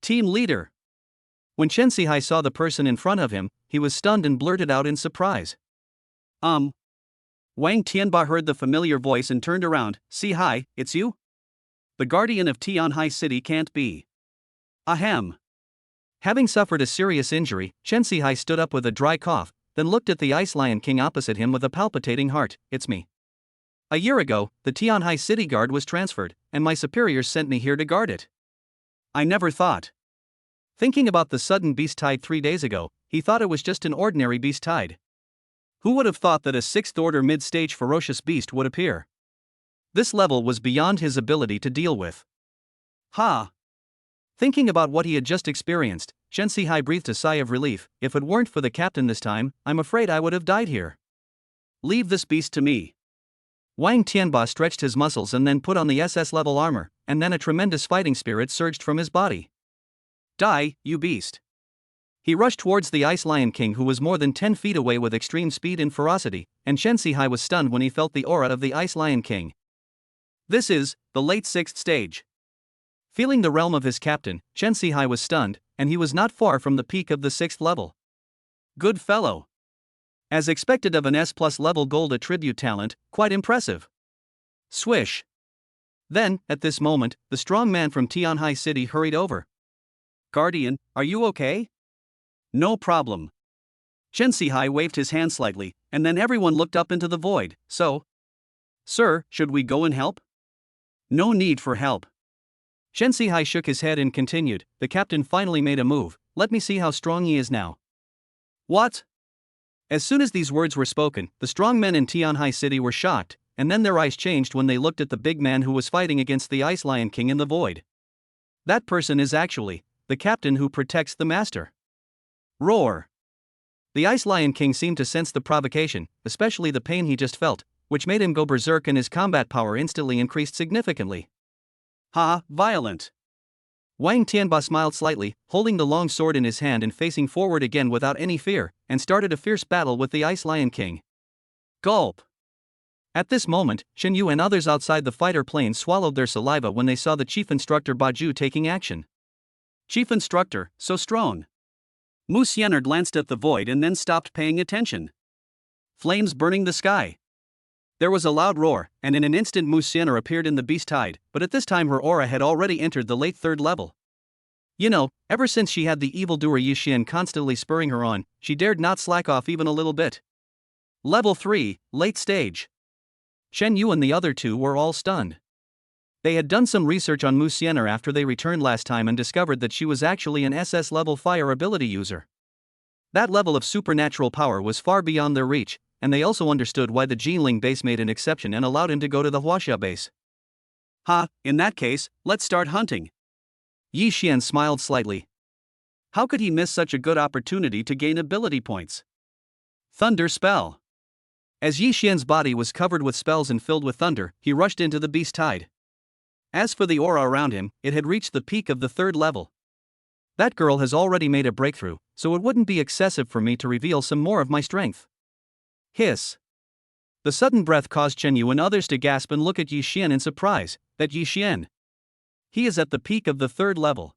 Team leader. When Chen Sihai saw the person in front of him, he was stunned and blurted out in surprise. Wang Tianba heard the familiar voice and turned around. Sihai, it's you? The guardian of Tianhai City can't be. Ahem. Having suffered a serious injury, Chen Sihai stood up with a dry cough, then looked at the Ice Lion King opposite him with a palpitating heart. It's me. A year ago, the Tianhai City Guard was transferred, and my superiors sent me here to guard it. I never thought. Thinking about the sudden beast tide 3 days ago, he thought it was just an ordinary beast tide. Who would have thought that a 6th order mid-stage ferocious beast would appear? This level was beyond his ability to deal with. Ha! Thinking about what he had just experienced, Shen Sihai breathed a sigh of relief. If it weren't for the captain this time, I'm afraid I would have died here. Leave this beast to me. Wang Tianba stretched his muscles and then put on the SS level armor, and then a tremendous fighting spirit surged from his body. Die, you beast. He rushed towards the Ice Lion King, who was more than 10 feet away with extreme speed and ferocity, and Shen Sihai was stunned when he felt the aura of the Ice Lion King. This is the late 6th stage. Feeling the realm of his captain, Shen Sihai was stunned, and he was not far from the peak of the 6th level. Good fellow. As expected of an S+ level gold attribute talent, quite impressive. Swish. Then, at this moment, the strong man from Tianhai City hurried over. Guardian, are you okay? No problem. Shen Sihai waved his hand slightly, and then everyone looked up into the void. So, sir, should we go and help? No need for help. Shen Sihai shook his head and continued. The captain finally made a move. Let me see how strong he is now. What? As soon as these words were spoken, the strong men in Tianhai City were shocked, and then their eyes changed when they looked at the big man who was fighting against the Ice Lion King in the void. That person is actually the captain who protects the master. Roar! The Ice Lion King seemed to sense the provocation, especially the pain he just felt, which made him go berserk, and his combat power instantly increased significantly. Ha, violent. Wang Tianba smiled slightly, holding the long sword in his hand and facing forward again without any fear, and started a fierce battle with the Ice Lion King. Gulp. At this moment, Shen Yu and others outside the fighter plane swallowed their saliva when they saw the chief instructor Baju taking action. Chief instructor, so strong. Musener glanced at the void and then stopped paying attention. Flames burning the sky. There was a loud roar, and in an instant Musener appeared in the beast tide, but at this time her aura had already entered the late 3rd level. You know, ever since she had the evildoer Yixian constantly spurring her on, she dared not slack off even a little bit. Level 3, late stage. Shen Yu and the other two were all stunned. They had done some research on Musener after they returned last time and discovered that she was actually an SS level fire ability user. That level of supernatural power was far beyond their reach, and they also understood why the Jinling base made an exception and allowed him to go to the Huaxia base. Ha, in that case, let's start hunting. Yi Xian smiled slightly. How could he miss such a good opportunity to gain ability points? Thunder spell. As Yi Xian's body was covered with spells and filled with thunder, he rushed into the beast tide. As for the aura around him, it had reached the peak of the 3rd level. That girl has already made a breakthrough, so it wouldn't be excessive for me to reveal some more of my strength. Hiss. The sudden breath caused Chen Yu and others to gasp and look at Yi Xian in surprise. That Yi Xian? He is at the peak of the 3rd level.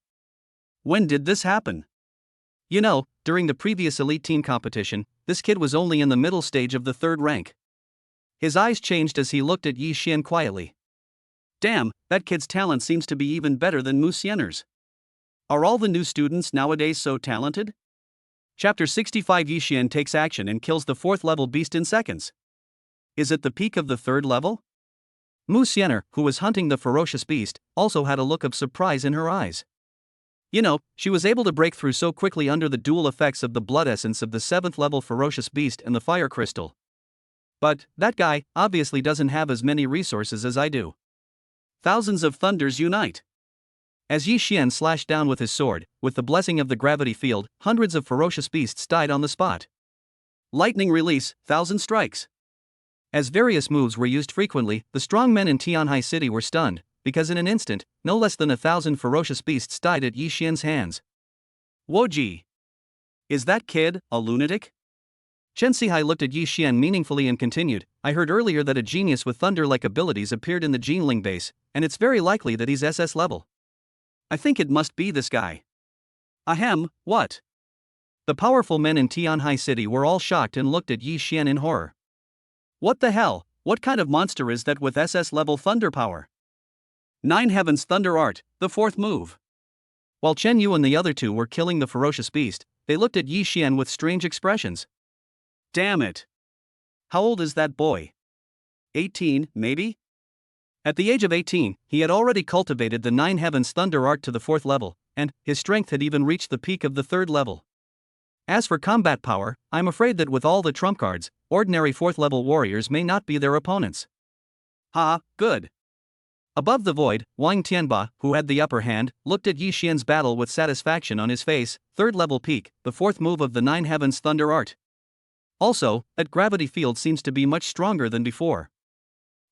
When did this happen? You know, during the previous Elite Team competition, this kid was only in the middle stage of the 3rd rank. His eyes changed as he looked at Yi Xian quietly. Damn, that kid's talent seems to be even better than Musener's. Are all the new students nowadays so talented? Chapter 65. Yi Xian takes action and kills the 4th level beast in seconds. Is it the peak of the 3rd level? Musener, who was hunting the ferocious beast, also had a look of surprise in her eyes. You know, she was able to break through so quickly under the dual effects of the blood essence of the 7th level ferocious beast and the fire crystal. But that guy obviously doesn't have as many resources as I do. Thousands of thunders unite. As Yi Xian slashed down with his sword, with the blessing of the gravity field, hundreds of ferocious beasts died on the spot. Lightning release, 1,000 strikes. As various moves were used frequently, the strong men in Tianhai City were stunned, because in an instant, no less than 1,000 ferocious beasts died at Yi Xian's hands. Woji! Is that kid a lunatic? Shen Sihai looked at Yi Xian meaningfully and continued, I heard earlier that a genius with thunder-like abilities appeared in the Jinling base, and it's very likely that he's SS level. I think it must be this guy. Ahem, what? The powerful men in Tianhai City were all shocked and looked at Yi Xian in horror. What the hell? What kind of monster is that with SS level thunder power? 9 Heavens Thunder Art, the 4th move. While Chen Yu and the other two were killing the ferocious beast, they looked at Yi Xian with strange expressions. Damn it. How old is that boy? 18, maybe? At the age of 18, he had already cultivated the Nine Heavens Thunder art to the 4th level, and his strength had even reached the peak of the 3rd level. As for combat power, I'm afraid that with all the trump cards, ordinary 4th level warriors may not be their opponents. Ha, good. Above the void, Wang Tianba, who had the upper hand, looked at Yi Xian's battle with satisfaction on his face. 3rd level peak, the 4th move of the Nine Heavens Thunder art. Also, that gravity field seems to be much stronger than before.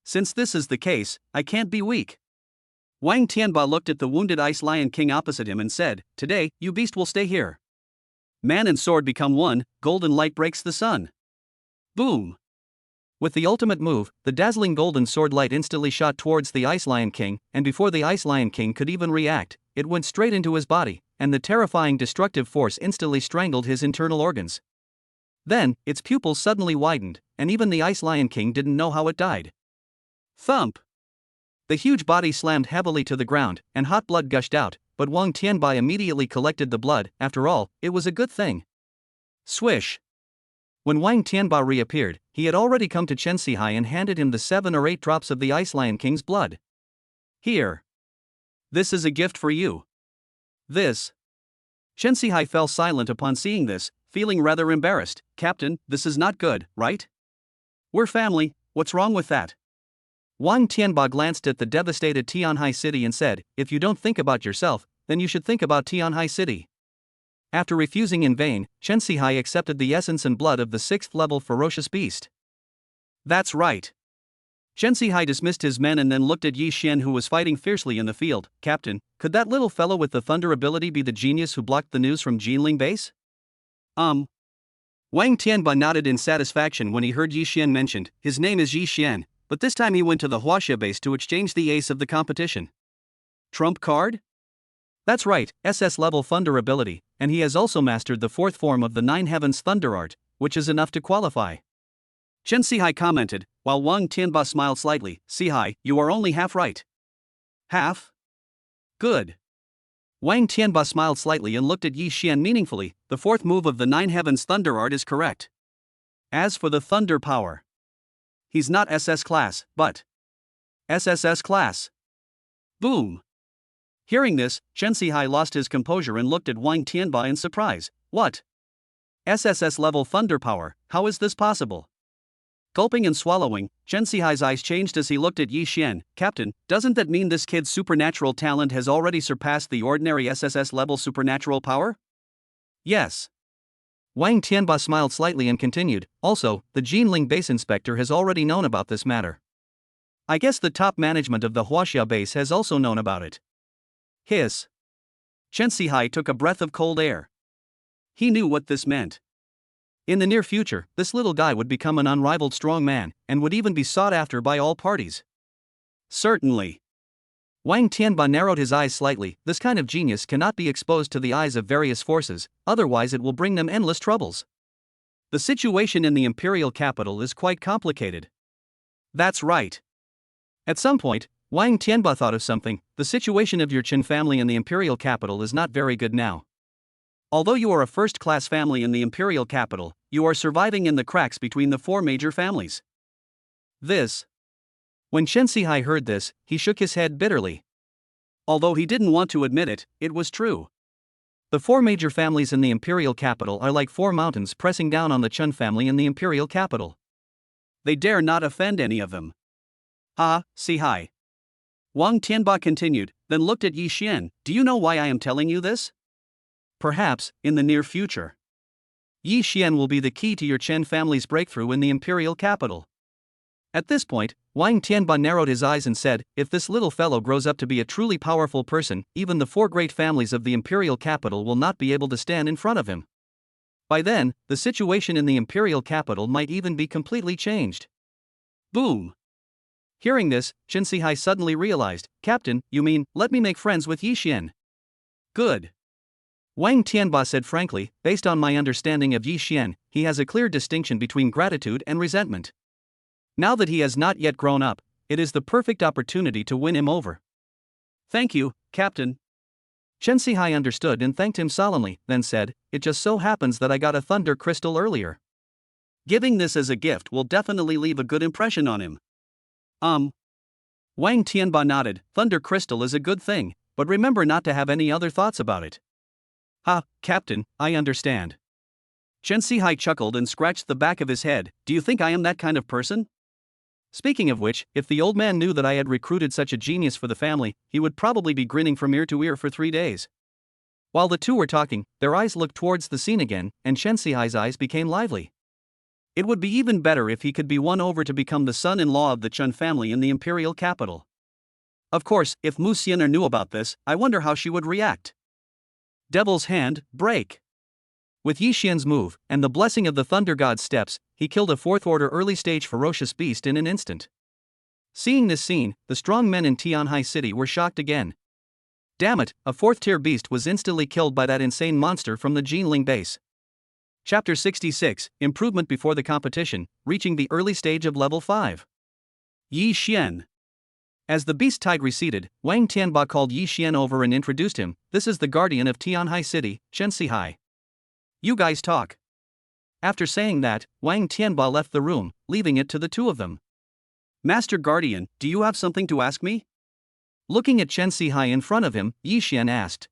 Since this is the case, I can't be weak. Wang Tianba looked at the wounded Ice Lion King opposite him and said, "Today, you beast will stay here." Man and sword become one, golden light breaks the sun. Boom! With the ultimate move, the dazzling golden sword light instantly shot towards the Ice Lion King, and before the Ice Lion King could even react, it went straight into his body, and the terrifying destructive force instantly strangled his internal organs. Then, its pupils suddenly widened, and even the Ice Lion King didn't know how it died. Thump! The huge body slammed heavily to the ground, and hot blood gushed out, but Wang Tianbai immediately collected the blood. After all, it was a good thing. Swish! When Wang Tianba reappeared, he had already come to Chen Sihai and handed him the 7 or 8 drops of the Ice Lion King's blood. Here. This is a gift for you. This. Chen Sihai fell silent upon seeing this, feeling rather embarrassed. Captain, this is not good, right? We're family, what's wrong with that? Wang Tianba glanced at the devastated Tianhai City and said, "If you don't think about yourself, then you should think about Tianhai City." After refusing in vain, Chen Sihai accepted the essence and blood of the 6th level ferocious beast. That's right. Chen Sihai dismissed his men and then looked at Yi Xian, who was fighting fiercely in the field. Captain, could that little fellow with the thunder ability be the genius who blocked the news from Jinling base? Wang Tianba nodded in satisfaction when he heard Yi Xian mentioned. His name is Yi Xian, but this time he went to the Huaxia base to exchange the ace of the competition. Trump card? That's right, SS level thunder ability, and he has also mastered the 4th form of the Nine Heavens Thunder art, which is enough to qualify. Chen Sihai commented, while Wang Tianba smiled slightly. Sihai, you are only half right. Half? Good. Wang Tianba smiled slightly and looked at Yi Xian meaningfully. The 4th move of the Nine Heavens Thunder art is correct. As for the thunder power, he's not SS class, but SSS class. Boom! Hearing this, Chen Sihai lost his composure and looked at Wang Tianba in surprise. What? SSS level thunder power, how is this possible? Gulping and swallowing, Chen Sihai's eyes changed as he looked at Yi Xian. Captain, doesn't that mean this kid's supernatural talent has already surpassed the ordinary SSS level supernatural power? Yes. Wang Tianba smiled slightly and continued, also, the Jinling base inspector has already known about this matter. I guess the top management of the Huaxia base has also known about it. Hiss. Chen Sihai took a breath of cold air. He knew what this meant. In the near future, this little guy would become an unrivaled strong man, and would even be sought after by all parties. Certainly. Wang Tianba narrowed his eyes slightly. This kind of genius cannot be exposed to the eyes of various forces, otherwise it will bring them endless troubles. The situation in the imperial capital is quite complicated. That's right. At some point, Wang Tianba thought of something. The situation of your Qin family in the imperial capital is not very good now. Although you are a first-class family in the imperial capital, you are surviving in the cracks between the 4 major families. This. When Chen Sihai heard this, he shook his head bitterly. Although he didn't want to admit it, it was true. The 4 major families in the imperial capital are like 4 mountains pressing down on the Chen family in the imperial capital. They dare not offend any of them. Ha, Sihai. Wang Tianba continued, then looked at Yi Xian. Do you know why I am telling you this? Perhaps, in the near future, Yi Xian will be the key to your Chen family's breakthrough in the imperial capital. At this point, Wang Tianba narrowed his eyes and said, if this little fellow grows up to be a truly powerful person, even the 4 great families of the imperial capital will not be able to stand in front of him. By then, the situation in the imperial capital might even be completely changed. Boom! Hearing this, Chen Sihai suddenly realized, Captain, you mean, let me make friends with Yi Xian? Good. Wang Tianba said frankly, based on my understanding of Yi Xian, he has a clear distinction between gratitude and resentment. Now that he has not yet grown up, it is the perfect opportunity to win him over. Thank you, Captain. Chen Sihai understood and thanked him solemnly, then said, it just so happens that I got a thunder crystal earlier. Giving this as a gift will definitely leave a good impression on him. Wang Tianba nodded. Thunder crystal is a good thing, but remember not to have any other thoughts about it. Ha, Captain, I understand. Chen Sihai chuckled and scratched the back of his head. Do you think I am that kind of person? Speaking of which, if the old man knew that I had recruited such a genius for the family, he would probably be grinning from ear to ear for 3 days. While the two were talking, their eyes looked towards the scene again, and Chen Sihai's eyes became lively. It would be even better if he could be won over to become the son-in-law of the Chen family in the imperial capital. Of course, if Musener knew about this, I wonder how she would react. Devil's Hand, break. With Yi Xian's move, and the blessing of the Thunder God's steps, he killed a 4th-order early-stage ferocious beast in an instant. Seeing this scene, the strong men in Tianhai City were shocked again. Damn it, a 4th-tier beast was instantly killed by that insane monster from the Jinling base. Chapter 66, Improvement before the competition, reaching the early stage of level 5. Yi Xian. As the beast tide receded, Wang Tianba called Yi Xian over and introduced him. This is the guardian of Tianhai City, Chen Sihai. You guys talk. After saying that, Wang Tianba left the room, leaving it to the two of them. Master Guardian, do you have something to ask me? Looking at Chen Sihai in front of him, Yi Xian asked.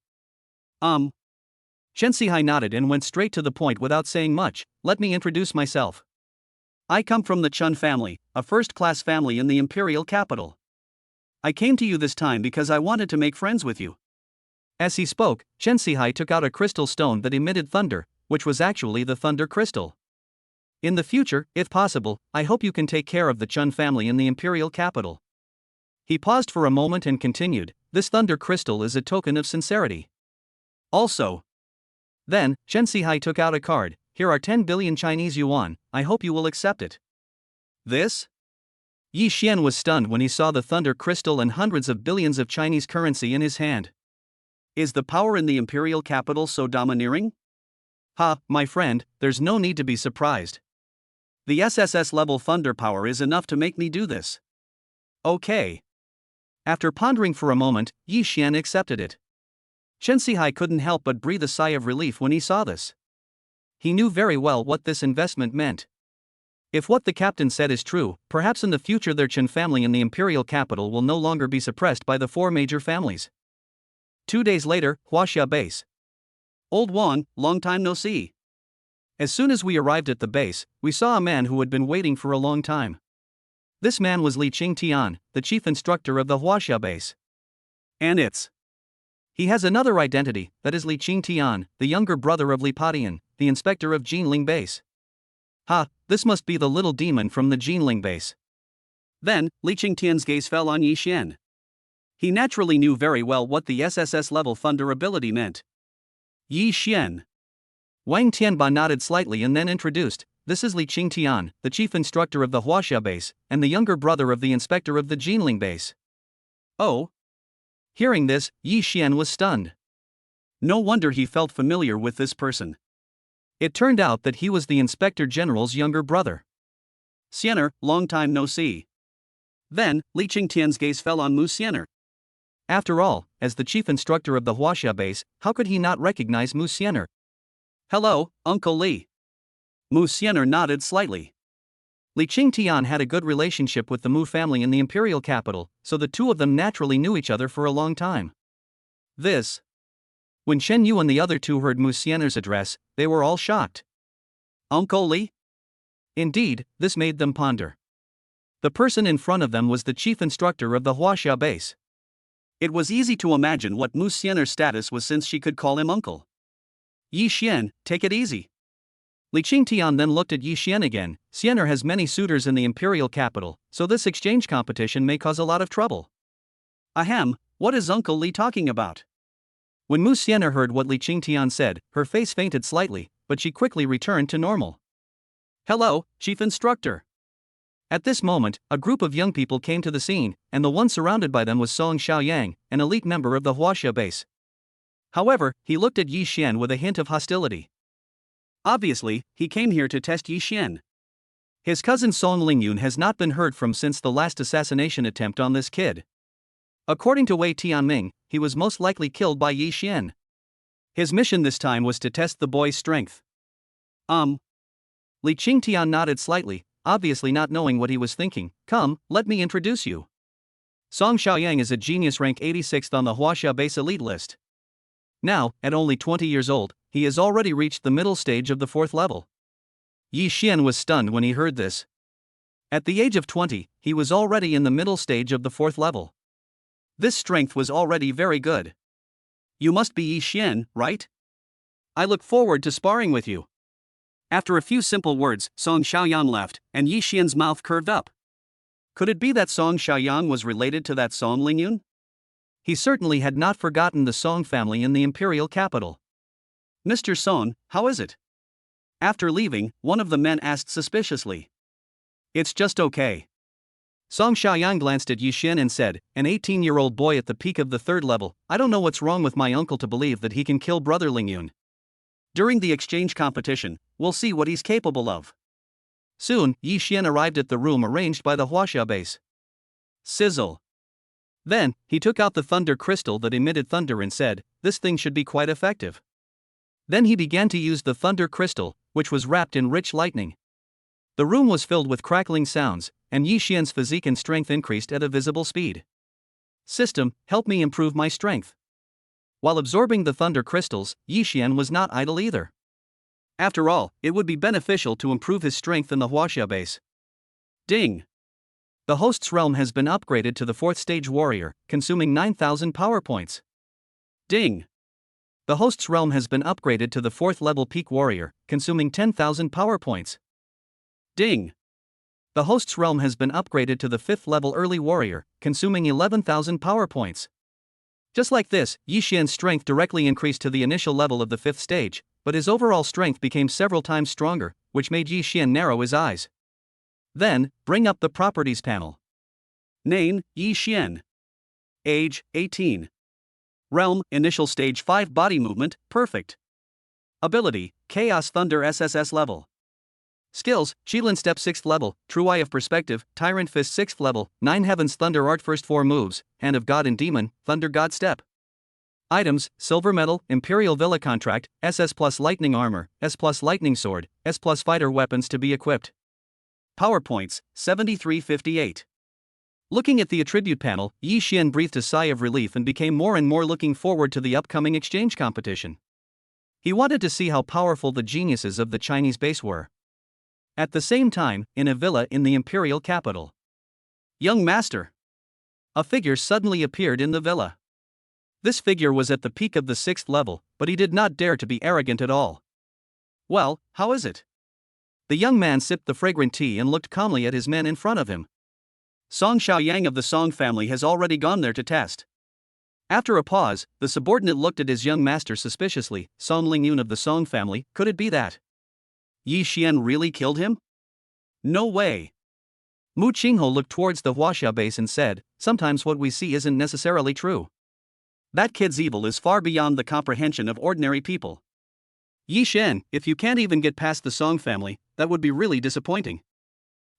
Chen Sihai nodded and went straight to the point without saying much. Let me introduce myself. I come from the Chen family, a first-class family in the imperial capital. I came to you this time because I wanted to make friends with you. As he spoke, Chen Sihai took out a crystal stone that emitted thunder, which was actually the thunder crystal. In the future, if possible, I hope you can take care of the Chen family in the imperial capital. He paused for a moment and continued, this thunder crystal is a token of sincerity. Also. Then, Chen Sihai took out a card. Here are 10 billion Chinese yuan, I hope you will accept it. This? Yi Xian was stunned when he saw the thunder crystal and hundreds of billions of Chinese currency in his hand. Is the power in the imperial capital so domineering? Ha, my friend, there's no need to be surprised. The SSS level thunder power is enough to make me do this. Okay. After pondering for a moment, Yi Xian accepted it. Chen Sihai couldn't help but breathe a sigh of relief when he saw this. He knew very well what this investment meant. If what the captain said is true, perhaps in the future their Chen family in the imperial capital will no longer be suppressed by the 4 major families. 2 days later, Huaxia base. Old Wang, long time no see. As soon as we arrived at the base, we saw a man who had been waiting for a long time. This man was Li Qingtian, the chief instructor of the Huaxia base. And he has another identity, that is Li Qingtian, the younger brother of Li Padian, the inspector of Jinling base. Ha, this must be the little demon from the Jinling base. Then, Li Qingtian's gaze fell on Yi Xian. He naturally knew very well what the SSS level thunder ability meant. Yi Xian. Wang Tianba nodded slightly and then introduced, this is Li Qingtian, the chief instructor of the Huaxia base, and the younger brother of the inspector of the Jinling base. Oh? Hearing this, Yi Xian was stunned. No wonder he felt familiar with this person. It turned out that he was the inspector general's younger brother. Musener, long time no see. Then, Li Qingtian's gaze fell on Musener. After all, as the chief instructor of the Huaxia base, how could he not recognize Musener? Hello, Uncle Li. Musener nodded slightly. Li Qingtian had a good relationship with the Mu family in the imperial capital, so the two of them naturally knew each other for a long time. When Shen Yu and the other two heard Musener's address, they were all shocked. Uncle Li? Indeed, this made them ponder. The person in front of them was the chief instructor of the Huaxia base. It was easy to imagine what Musener's status was since she could call him uncle. Yi Xian, take it easy. Li Qingtian then looked at Yi Xian again. Musener has many suitors in the imperial capital, so this exchange competition may cause a lot of trouble. Ahem, what is Uncle Li talking about? When Musener heard what Li Qingtian said, her face fainted slightly, but she quickly returned to normal. Hello, chief instructor. At this moment, a group of young people came to the scene, and the one surrounded by them was Song Xiaoyang, an elite member of the Huaxia base. However, he looked at Yi Xian with a hint of hostility. Obviously, he came here to test Yi Xian. His cousin Song Lingyun has not been heard from since the last assassination attempt on this kid. According to Wei Tianming, he was most likely killed by Yi Xian. His mission this time was to test the boy's strength. Li Qingtian nodded slightly. obviously not knowing what he was thinking. Come, let me introduce you. Song Xiaoyang is a genius, rank 86th on the Huaxia base elite list. Now, at only 20 years old, he has already reached the middle stage of the 4th level. Yi Xian was stunned when he heard this. At the age of 20, he was already in the middle stage of the 4th level. This strength was already very good. You must be Yi Xian, right? I look forward to sparring with you. After a few simple words, Song Xiaoyang left, and Yi Xian's mouth curved up. Could it be that Song Xiaoyang was related to that Song Lingyun? He certainly had not forgotten the Song family in the imperial capital. Mr. Song, how is it? After leaving, one of the men asked suspiciously. It's just okay. Song Xiaoyang glanced at Yi Xian and said, an 18-year-old boy at the peak of the 3rd level, I don't know what's wrong with my uncle to believe that he can kill brother Lingyun. During the exchange competition, we'll see what he's capable of. Soon, Yi Xian arrived at the room arranged by the Huaxia base. Sizzle. Then, he took out the thunder crystal that emitted thunder and said, this thing should be quite effective. Then he began to use the thunder crystal, which was wrapped in rich lightning. The room was filled with crackling sounds, and Yi Xian's physique and strength increased at a visible speed. System, help me improve my strength. While absorbing the thunder crystals, Yi Xian was not idle either. After all, it would be beneficial to improve his strength in the Huaxia base. Ding! The host's realm has been upgraded to the 4th stage warrior, consuming 9,000 power points. Ding! The host's realm has been upgraded to the 4th level peak warrior, consuming 10,000 power points. Ding! The host's realm has been upgraded to the 5th level early warrior, consuming 11,000 power points. Just like this, Yi Xian's strength directly increased to the initial level of the 5th stage, but his overall strength became several times stronger, which made Yi Xian narrow his eyes. Then, bring up the properties panel. Name, Yi Xian. Age, 18. Realm, initial stage 5 body movement, perfect. Ability, Chaos Thunder SSS level. Skills, Qilin Step 6th level, True Eye of Perspective, Tyrant Fist 6th level, 9 Heavens Thunder Art first 4 moves, Hand of God and Demon, Thunder God Step. Items, Silver Medal, Imperial Villa Contract, SS plus Lightning Armor, S plus Lightning Sword, S plus Fighter Weapons to be equipped. Power points, 7358. Looking at the attribute panel, Yi Xian breathed a sigh of relief and became more and more looking forward to the upcoming exchange competition. He wanted to see how powerful the geniuses of the Chinese base were. At the same time, in a villa in the imperial capital. Young master. A figure suddenly appeared in the villa. This figure was at the peak of the 6th level, but he did not dare to be arrogant at all. Well, how is it? The young man sipped the fragrant tea and looked calmly at his men in front of him. Song Xiaoyang of the Song family has already gone there to test. After a pause, the subordinate looked at his young master suspiciously. Song Lingyun of the Song family, could it be that Yi Xian really killed him? No way. Mu Qingho looked towards the Huaxia base and said, sometimes what we see isn't necessarily true. That kid's evil is far beyond the comprehension of ordinary people. Yi Xian, if you can't even get past the Song family, that would be really disappointing.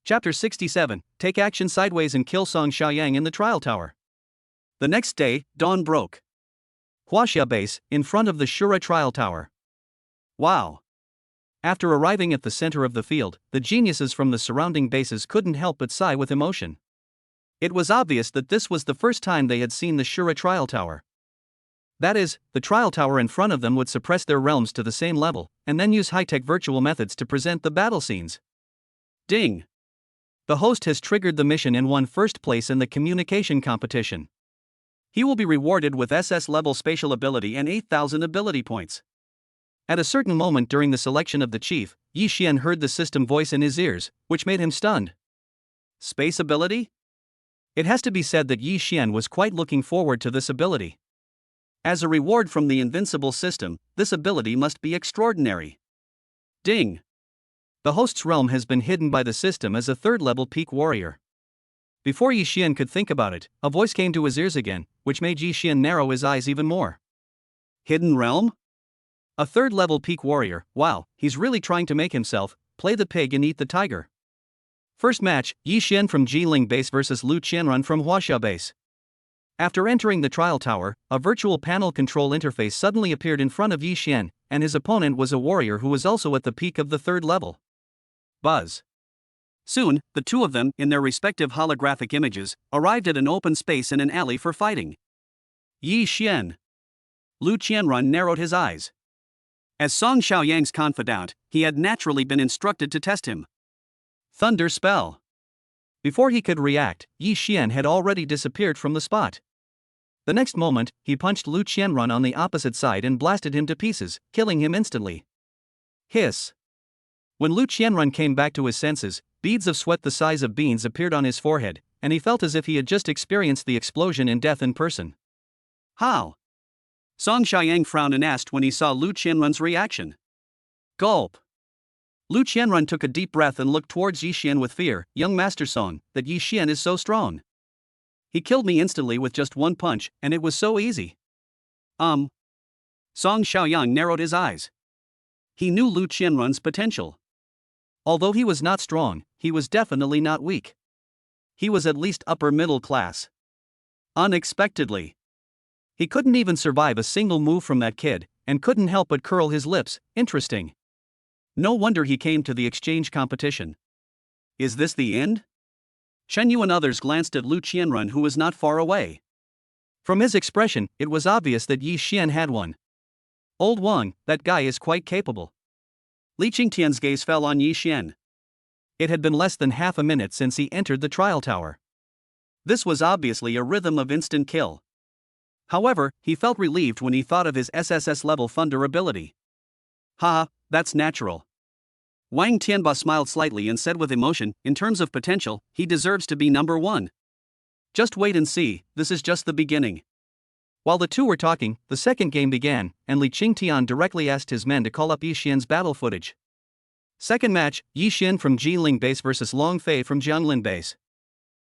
Chapter 67, Take action sideways and kill Song Xiaoyang in the trial tower. The next day, dawn broke. Huaxia base, in front of the Shura trial tower. Wow. After arriving at the center of the field, the geniuses from the surrounding bases couldn't help but sigh with emotion. It was obvious that this was the first time they had seen the Shura trial tower. That is, the trial tower in front of them would suppress their realms to the same level, and then use high-tech virtual methods to present the battle scenes. Ding! The host has triggered the mission and won first place in the communication competition. He will be rewarded with SS-level spatial ability and 8,000 ability points. At a certain moment during the selection of the chief, Yi Xian heard the system voice in his ears, which made him stunned. Space ability? It has to be said that Yi Xian was quite looking forward to this ability. As a reward from the invincible system, this ability must be extraordinary. Ding! The host's realm has been hidden by the system as a 3rd-level peak warrior. Before Yi Xian could think about it, a voice came to his ears again, which made Yi Xian narrow his eyes even more. Hidden realm? A 3rd-level peak warrior, wow, he's really trying to make himself play the pig and eat the tiger. First match, Yi Xian from Jiling base versus Lu Qianrun from Huaxia base. After entering the trial tower, a virtual panel control interface suddenly appeared in front of Yi Xian, and his opponent was a warrior who was also at the peak of the 3rd level. Buzz. Soon, the two of them, in their respective holographic images, arrived at an open space in an alley for fighting. Yi Xian. Lu Qianrun narrowed his eyes. As Song Xiaoyang's confidant, he had naturally been instructed to test him. Thunder spell. Before he could react, Yi Xian had already disappeared from the spot. The next moment, he punched Lu Qianrun on the opposite side and blasted him to pieces, killing him instantly. Hiss. When Lu Qianrun came back to his senses, beads of sweat the size of beans appeared on his forehead, and he felt as if he had just experienced the explosion in death in person. How? Song Xiaoyang frowned and asked when he saw Lu Qianrun's reaction. Gulp. Lu Qianrun took a deep breath and looked towards Yi Xian with fear. Young Master Song, that Yi Xian is so strong. He killed me instantly with just one punch, and it was so easy. Song Xiaoyang narrowed his eyes. He knew Lu Qianrun's potential. Although he was not strong, he was definitely not weak. He was at least upper middle class. Unexpectedly. He couldn't even survive a single move from that kid, and couldn't help but curl his lips. Interesting. No wonder he came to the exchange competition. Is this the end? Chen Yu and others glanced at Lu Qianrun, who was not far away. From his expression, it was obvious that Yi Xian had won. Old Wang, that guy is quite capable. Li Qingtian's gaze fell on Yi Xian. It had been less than half a minute since he entered the trial tower. This was obviously a rhythm of instant kill. However, he felt relieved when he thought of his SSS level thunder ability. Haha, that's natural. Wang Tianba smiled slightly and said with emotion, in terms of potential, he deserves to be number one. Just wait and see, this is just the beginning. While the two were talking, the second game began, and Li Qingtian directly asked his men to call up Yi Xian's battle footage. Second match, Yi Xian from Jiling base versus Long Fei from Jianglin base.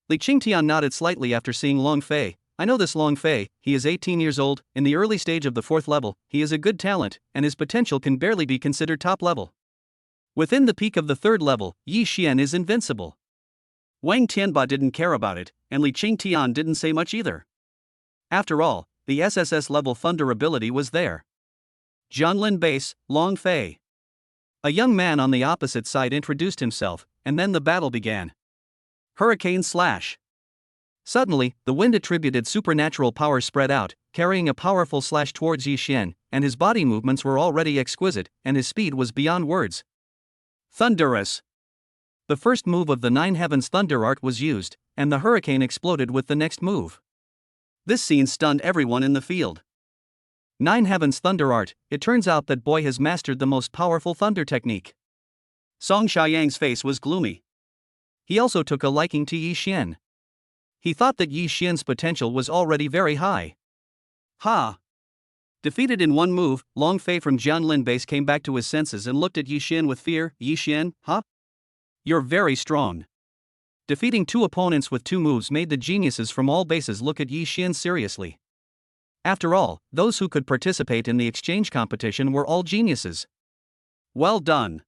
Li Qingtian nodded slightly after seeing Long Fei. I know this Long Fei, he is 18 years old, in the early stage of the 4th level, he is a good talent, and his potential can barely be considered top level. Within the peak of the 3rd level, Yi Xian is invincible. Wang Tianba didn't care about it, and Li Qingtian didn't say much either. After all, the SSS level thunder ability was there. Jianglin base, Long Fei. A young man on the opposite side introduced himself, and then the battle began. Hurricane slash. Suddenly, the wind-attributed supernatural power spread out, carrying a powerful slash towards Yi Xian, and his body movements were already exquisite, and his speed was beyond words. Thunderous. The first move of the Nine Heavens Thunder Art was used, and the hurricane exploded with the next move. This scene stunned everyone in the field. Nine Heavens Thunder Art, it turns out that boy has mastered the most powerful thunder technique. Song Xiaoyang's face was gloomy. He also took a liking to Yi Xian. He thought that Yi Xian's potential was already very high. Ha! Defeated in one move, Long Fei from Jianlin base came back to his senses and looked at Yi Xian with fear. Yi Xian, huh? You're very strong. Defeating two opponents with two moves made the geniuses from all bases look at Yi Xian seriously. After all, those who could participate in the exchange competition were all geniuses. Well done.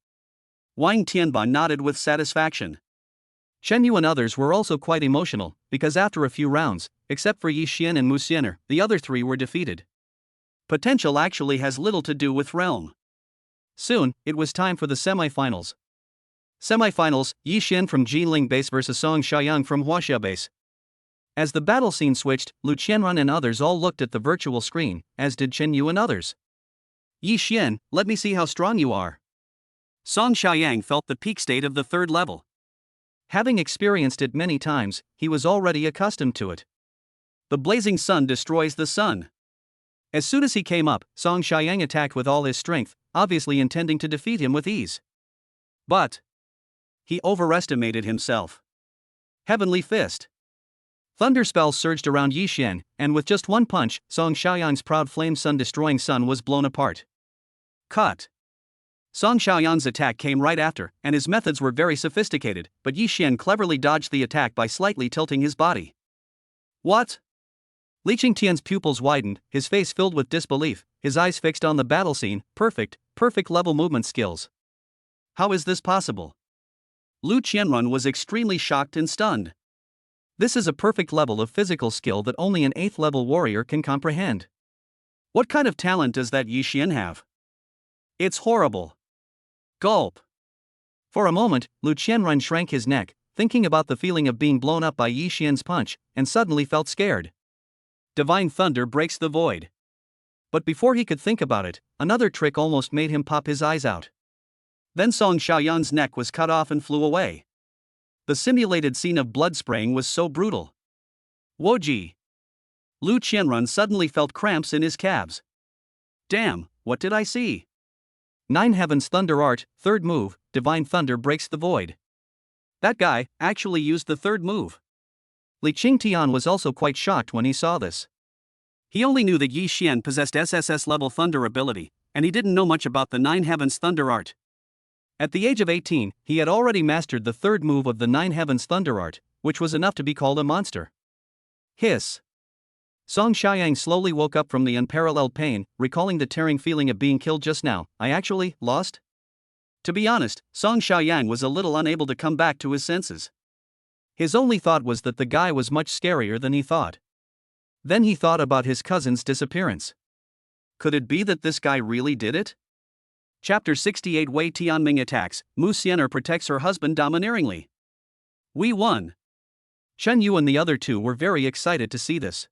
Wang Tianba nodded with satisfaction. Chen Yu and others were also quite emotional, because after a few rounds, except for Yi Xian and Musener, the other three were defeated. Potential actually has little to do with realm. Soon, it was time for the semi-finals. Semi-finals, Yi Xian from Jiling base versus Song Xiaoyang from Huaxia base. As the battle scene switched, Lu Qianrun and others all looked at the virtual screen, as did Chen Yu and others. Yi Xian, let me see how strong you are. Song Xiaoyang felt the peak state of the 3rd level. Having experienced it many times, he was already accustomed to it. The blazing sun destroys the sun. As soon as he came up, Song Xiaoyang attacked with all his strength, obviously intending to defeat him with ease. But he overestimated himself. Heavenly Fist. Thunder spells surged around Yi Xian, and with just one punch, Song Xiaoyang's proud flame sun-destroying sun was blown apart. Cut. Song Xiaoyang's attack came right after, and his methods were very sophisticated, but Yi Xian cleverly dodged the attack by slightly tilting his body. What? Li Qingtian's pupils widened, his face filled with disbelief, his eyes fixed on the battle scene. Perfect level movement skills. How is this possible? Lu Qianrun was extremely shocked and stunned. This is a perfect level of physical skill that only an 8th level warrior can comprehend. What kind of talent does that Yi Xian have? It's horrible. Gulp. For a moment, Lu Qianrun shrank his neck, thinking about the feeling of being blown up by Yi Xian's punch, and suddenly felt scared. Divine thunder breaks the void. But before he could think about it, another trick almost made him pop his eyes out. Then Song Xiaoyan's neck was cut off and flew away. The simulated scene of blood spraying was so brutal. Woji! Lu Qianrun suddenly felt cramps in his calves. Damn, what did I see? 9 Heavens Thunder Art, third move, Divine Thunder breaks the void. That guy actually used the third move. Li Qingtian was also quite shocked when he saw this. He only knew that Yi Xian possessed SSS level thunder ability, and he didn't know much about the 9 Heavens Thunder Art. At the age of 18, he had already mastered the third move of the 9 Heavens Thunder Art, which was enough to be called a monster. Hiss. Song Xiaoyang slowly woke up from the unparalleled pain, recalling the tearing feeling of being killed just now. I actually lost? To be honest, Song Xiaoyang was a little unable to come back to his senses. His only thought was that the guy was much scarier than he thought. Then he thought about his cousin's disappearance. Could it be that this guy really did it? Chapter 68 Wei Tianming attacks, Musener protects her husband domineeringly. We won. Chen Yu and the other two were very excited to see this.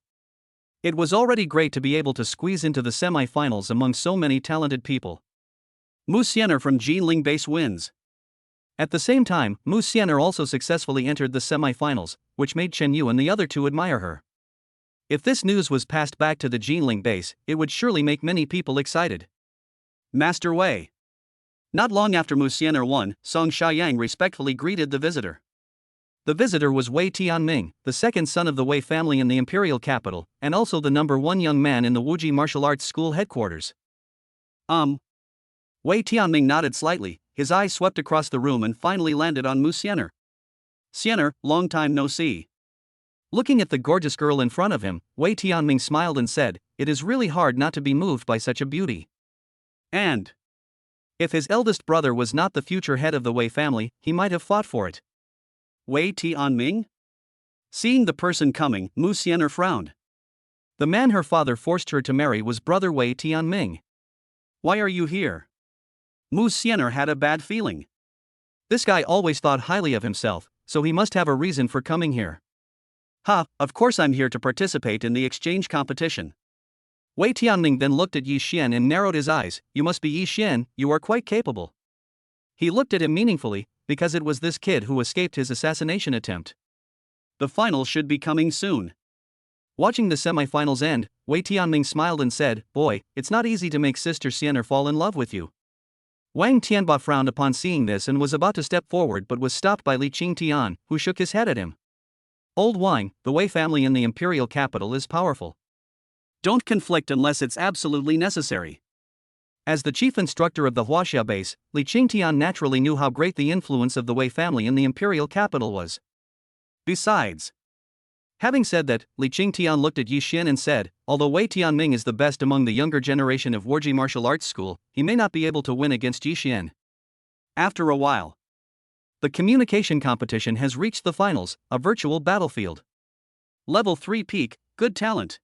It was already great to be able to squeeze into the semi-finals among so many talented people. Musener from Jinling base wins. At the same time, Musener also successfully entered the semi-finals, which made Chen Yu and the other two admire her. If this news was passed back to the Jinling base, it would surely make many people excited. Master Wei. Not long after Musener won, Song Xiaoyang respectfully greeted the visitor. The visitor was Wei Tianming, the second son of the Wei family in the imperial capital, and also the #1 young man in the Wuji martial arts school headquarters. Wei Tianming nodded slightly, his eyes swept across the room and finally landed on Musener. Siener, long time no see. Looking at the gorgeous girl in front of him, Wei Tianming smiled and said, "It is really hard not to be moved by such a beauty." And if his eldest brother was not the future head of the Wei family, he might have fought for it. Wei Tianming? Seeing the person coming, Musener frowned. The man her father forced her to marry was brother Wei Tianming. Why are you here? Musener had a bad feeling. This guy always thought highly of himself, so he must have a reason for coming here. Of course I'm here to participate in the exchange competition. Wei Tianming then looked at Yi Xian and narrowed his eyes. You must be Yi Xian, you are quite capable. He looked at him meaningfully, because it was this kid who escaped his assassination attempt. The final should be coming soon. Watching the semi-finals end, Wei Tianming smiled and said, "Boy, it's not easy to make Sister Siener fall in love with you." Wang Tianba frowned upon seeing this and was about to step forward but was stopped by Li Qingtian, who shook his head at him. Old Wang, the Wei family in the imperial capital is powerful. Don't conflict unless it's absolutely necessary. As the chief instructor of the Huaxia base, Li Qingtian naturally knew how great the influence of the Wei family in the imperial capital was. Besides, having said that, Li Qingtian looked at Yi Xian and said, although Wei Tianming is the best among the younger generation of Wuji martial arts school, he may not be able to win against Yi Xian. After a while, the communication competition has reached the finals, a virtual battlefield. Level 3 peak, good talent.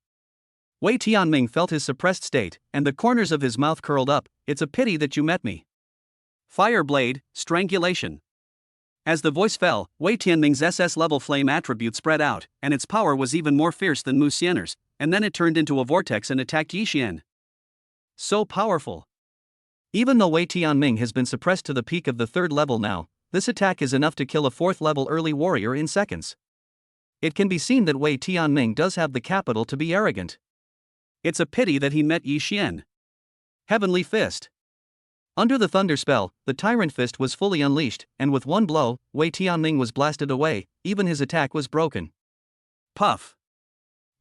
Wei Tianming felt his suppressed state, and the corners of his mouth curled up. It's a pity that you met me. Fire blade, strangulation. As the voice fell, Wei Tianming's SS level flame attribute spread out, and its power was even more fierce than Musener's, and then it turned into a vortex and attacked Yi Xian. So powerful. Even though Wei Tianming has been suppressed to the peak of the 3rd level now, this attack is enough to kill a 4th level early warrior in seconds. It can be seen that Wei Tianming does have the capital to be arrogant. It's a pity that he met Yi Xian. Heavenly Fist. Under the thunder spell, the Tyrant Fist was fully unleashed, and with one blow, Wei Tianming was blasted away, even his attack was broken. Puff.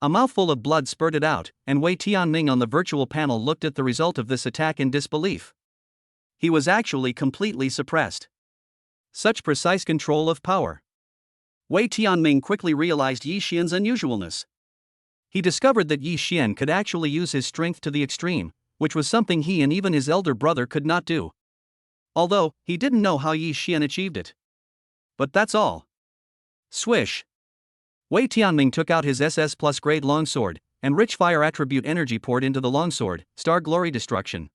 A mouthful of blood spurted out, and Wei Tianming on the virtual panel looked at the result of this attack in disbelief. He was actually completely suppressed. Such precise control of power. Wei Tianming quickly realized Yi Xian's unusualness. He discovered that Yi Xian could actually use his strength to the extreme, which was something he and even his elder brother could not do. Although, he didn't know how Yi Xian achieved it. But that's all. Swish. Wei Tianming took out his SS plus grade longsword, and rich fire attribute energy poured into the longsword, Star Glory Destruction.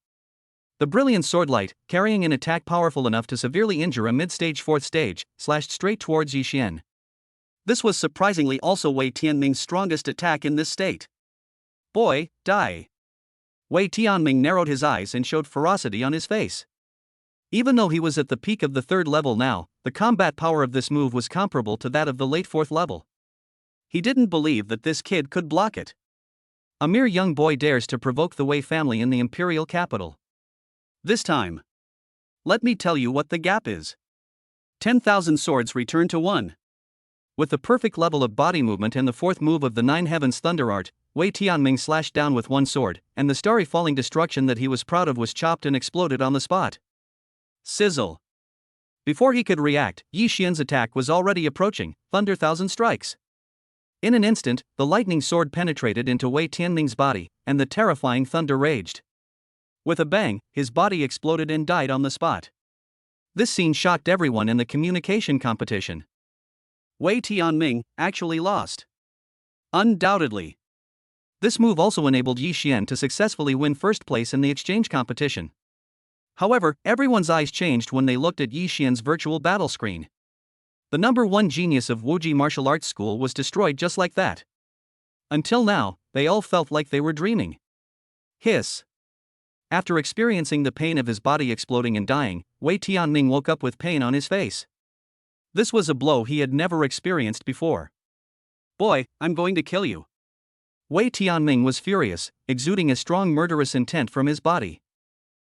The brilliant swordlight, carrying an attack powerful enough to severely injure a mid-stage 4th stage, slashed straight towards Yi Xian. This was surprisingly also Wei Tianming's strongest attack in this state. Boy, die. Wei Tianming narrowed his eyes and showed ferocity on his face. Even though he was at the peak of the 3rd level now, the combat power of this move was comparable to that of the late 4th level. He didn't believe that this kid could block it. A mere young boy dares to provoke the Wei family in the imperial capital. This time, let me tell you what the gap is. 10,000 swords return to 1. With the perfect level of body movement and the 4th move of the 9 Heavens Thunder Art, Wei Tianming slashed down with one sword, and the starry falling destruction that he was proud of was chopped and exploded on the spot. Sizzle. Before he could react, Yi Xian's attack was already approaching, Thunder Thousand Strikes. In an instant, the lightning sword penetrated into Wei Tianming's body, and the terrifying thunder raged. With a bang, his body exploded and died on the spot. This scene shocked everyone in the communication competition. Wei Tianming actually lost. Undoubtedly. This move also enabled Yi Xian to successfully win first place in the exchange competition. However, everyone's eyes changed when they looked at Yi Xian's virtual battle screen. The #1 genius of Wuji Martial Arts School was destroyed just like that. Until now, they all felt like they were dreaming. Hiss. After experiencing the pain of his body exploding and dying, Wei Tianming woke up with pain on his face. This was a blow he had never experienced before. Boy, I'm going to kill you. Wei Tianming was furious, exuding a strong murderous intent from his body.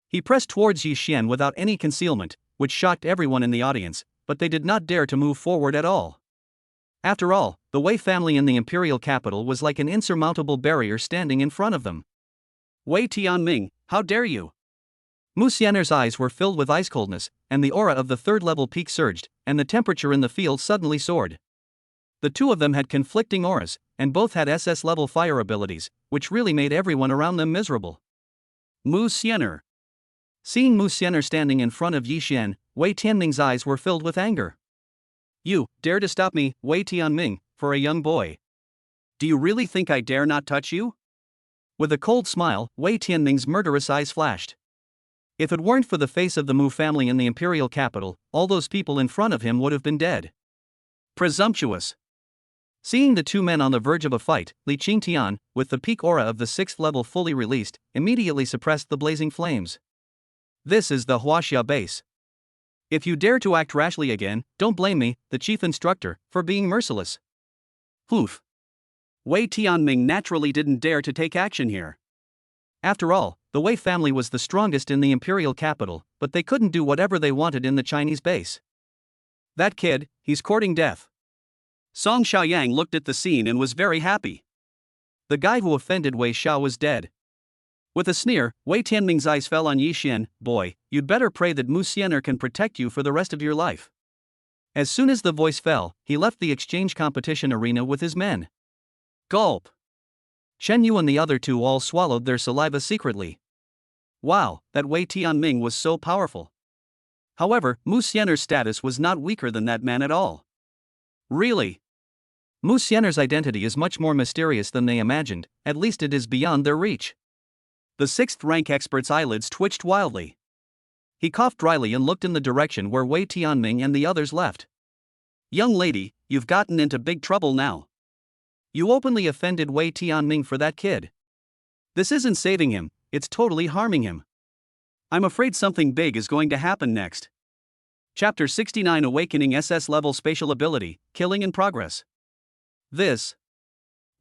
He pressed towards Yi Xian without any concealment, which shocked everyone in the audience, but they did not dare to move forward at all. After all, the Wei family in the imperial capital was like an insurmountable barrier standing in front of them. Wei Tianming, how dare you? Musener's eyes were filled with ice coldness, and the aura of the 3rd level peak surged, and the temperature in the field suddenly soared. The two of them had conflicting auras, and both had SS level fire abilities, which really made everyone around them miserable. Musener. Seeing Musener standing in front of Yi Xian, Wei Tianming's eyes were filled with anger. You dare to stop me, Wei Tianming, for a young boy? Do you really think I dare not touch you? With a cold smile, Wei Tianming's murderous eyes flashed. If it weren't for the face of the Mu family in the imperial capital, all those people in front of him would have been dead. Presumptuous. Seeing the two men on the verge of a fight, Li Qingtian, with the peak aura of the 6th level fully released, immediately suppressed the blazing flames. This is the Huaxia base. If you dare to act rashly again, don't blame me, the chief instructor, for being merciless. Poof. Wei Tianming naturally didn't dare to take action here. After all, the Wei family was the strongest in the imperial capital, but they couldn't do whatever they wanted in the Chinese base. That kid, he's courting death. Song Xiaoyang looked at the scene and was very happy. The guy who offended Wei Xiao was dead. With a sneer, Wei Tianming's eyes fell on Yi Xian. Boy, you'd better pray that Musener can protect you for the rest of your life. As soon as the voice fell, he left the exchange competition arena with his men. Gulp. Chen Yu and the other two all swallowed their saliva secretly. Wow, that Wei Tianming was so powerful. However, Musener's status was not weaker than that man at all. Really? Musener's identity is much more mysterious than they imagined, at least it is beyond their reach. The 6th rank expert's eyelids twitched wildly. He coughed dryly and looked in the direction where Wei Tianming and the others left. Young lady, you've gotten into big trouble now. You openly offended Wei Tianming for that kid. This isn't saving him, it's totally harming him. I'm afraid something big is going to happen next. Chapter 69 Awakening SS Level Spatial Ability, Killing in Progress. This.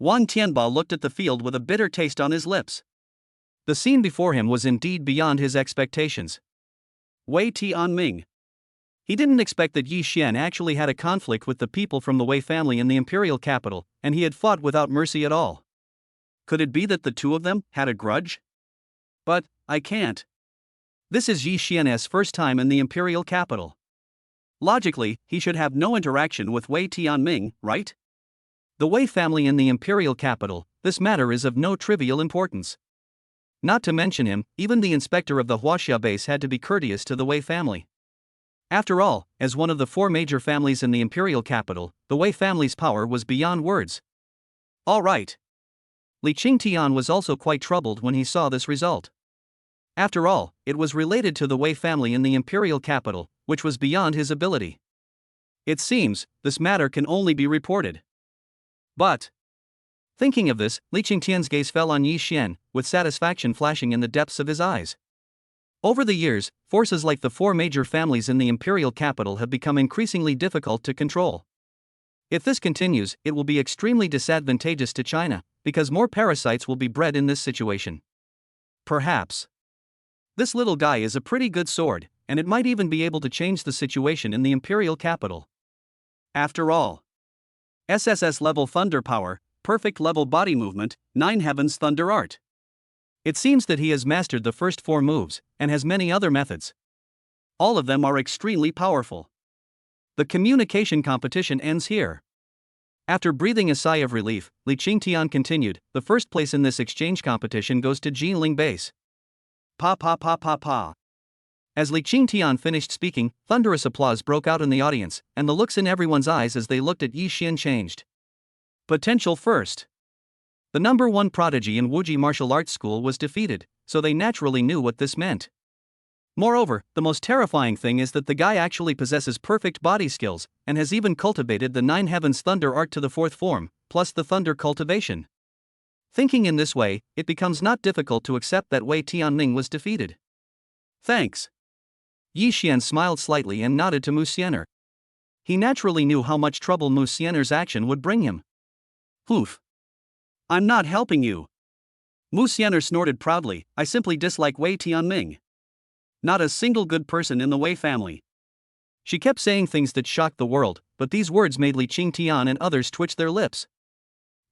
Wang Tianba looked at the field with a bitter taste on his lips. The scene before him was indeed beyond his expectations. Wei Tianming. He didn't expect that Yi Xian actually had a conflict with the people from the Wei family in the imperial capital, and he had fought without mercy at all. Could it be that the two of them had a grudge? But, I can't. This is Yi Xian's first time in the imperial capital. Logically, he should have no interaction with Wei Tianming, right? The Wei family in the imperial capital, this matter is of no trivial importance. Not to mention him, even the inspector of the Huaxia base had to be courteous to the Wei family. After all, as one of the 4 major families in the imperial capital, the Wei family's power was beyond words. All right. Li Qingtian was also quite troubled when he saw this result. After all, it was related to the Wei family in the imperial capital, which was beyond his ability. It seems, this matter can only be reported. But, thinking of this, Li Qingtian's gaze fell on Yi Xian, with satisfaction flashing in the depths of his eyes. Over the years, forces like the four major families in the imperial capital have become increasingly difficult to control. If this continues, it will be extremely disadvantageous to China, because more parasites will be bred in this situation. Perhaps this little guy is a pretty good sword, and it might even be able to change the situation in the imperial capital. After all, SSS level thunder power, perfect level body movement, 9 heavens thunder art. It seems that he has mastered the first 4 moves, and has many other methods. All of them are extremely powerful. The communication competition ends here. After breathing a sigh of relief, Li Qingtian continued, the first place in this exchange competition goes to Jinling Base. Pa pa pa pa pa. As Li Qingtian finished speaking, thunderous applause broke out in the audience, and the looks in everyone's eyes as they looked at Yi Xian changed. Potential first. The number 1 prodigy in Wuji martial arts school was defeated, so they naturally knew what this meant. Moreover, the most terrifying thing is that the guy actually possesses perfect body skills, and has even cultivated the 9 heavens thunder art to the 4th form, plus the thunder cultivation. Thinking in this way, it becomes not difficult to accept that Wei Tianming was defeated. Thanks. Yi Xian smiled slightly and nodded to Musener. He naturally knew how much trouble Musener's action would bring him. Oof. I'm not helping you. Musener snorted proudly, I simply dislike Wei Tianming. Not a single good person in the Wei family. She kept saying things that shocked the world, but these words made Li Qingtian and others twitch their lips.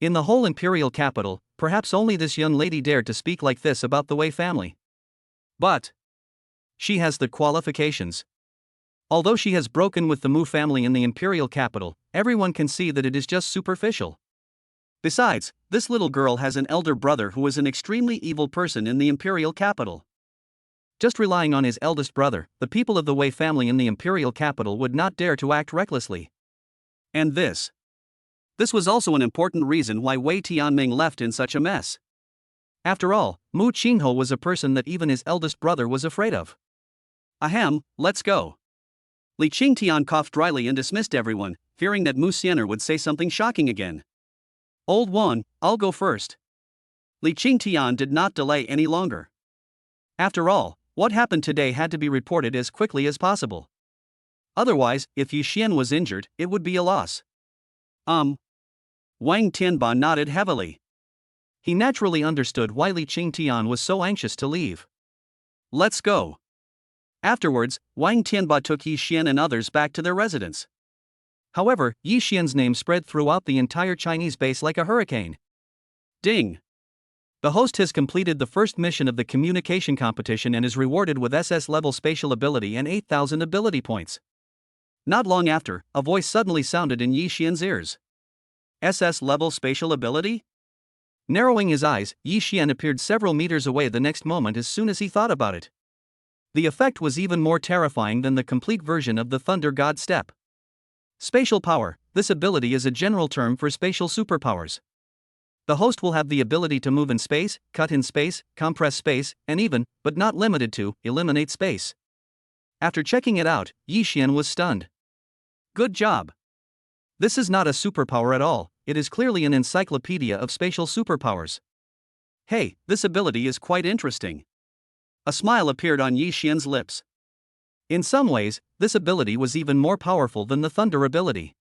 In the whole imperial capital, perhaps only this young lady dared to speak like this about the Wei family. But she has the qualifications. Although she has broken with the Mu family in the imperial capital, everyone can see that it is just superficial. Besides, this little girl has an elder brother who is an extremely evil person in the imperial capital. Just relying on his eldest brother, the people of the Wei family in the imperial capital would not dare to act recklessly. And this was also an important reason why Wei Tianming left in such a mess. After all, Mu Qingho was a person that even his eldest brother was afraid of. Ahem, let's go. Li Qingtian coughed dryly and dismissed everyone, fearing that Musener would say something shocking again. Old one, I'll go first. Li Qingtian did not delay any longer. After all, what happened today had to be reported as quickly as possible. Otherwise, if Yi Xian was injured, it would be a loss. Wang Tianba nodded heavily. He naturally understood why Li Qingtian was so anxious to leave. Let's go. Afterwards, Wang Tianba took Yi Xian and others back to their residence. However, Yi Xian's name spread throughout the entire Chinese base like a hurricane. Ding! The host has completed the first mission of the communication competition and is rewarded with SS-level spatial ability and 8,000 ability points. Not long after, a voice suddenly sounded in Yi Xian's ears. SS-level spatial ability? Narrowing his eyes, Yi Xian appeared several meters away the next moment as soon as he thought about it. The effect was even more terrifying than the complete version of the Thunder God Step. Spatial power, this ability is a general term for spatial superpowers. The host will have the ability to move in space, cut in space, compress space, and even, but not limited to, eliminate space. After checking it out, Yi Xian was stunned. Good job. This is not a superpower at all, it is clearly an encyclopedia of spatial superpowers. Hey, this ability is quite interesting. A smile appeared on Yi Xian's lips. In some ways, this ability was even more powerful than the thunder ability.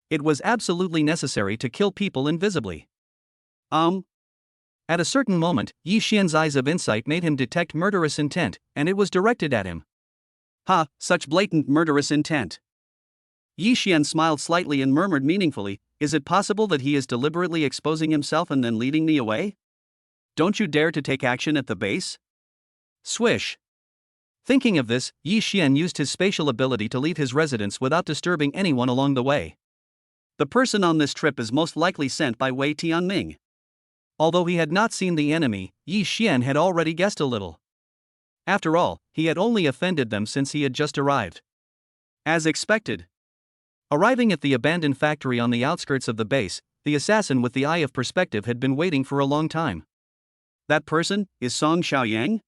It was absolutely necessary to kill people invisibly. At a certain moment, Yi Xian's eyes of insight made him detect murderous intent, and it was directed at him. Ha, such blatant murderous intent. Yi Xian smiled slightly and murmured meaningfully, is it possible that he is deliberately exposing himself and then leading me away? Don't you dare to take action at the base? Swish. Thinking of this, Yi Xian used his spatial ability to leave his residence without disturbing anyone along the way. The person on this trip is most likely sent by Wei Tianming. Although he had not seen the enemy, Yi Xian had already guessed a little. After all, he had only offended them since he had just arrived. As expected. Arriving at the abandoned factory on the outskirts of the base, the assassin with the eye of perspective had been waiting for a long time. That person is Song Xiaoyang?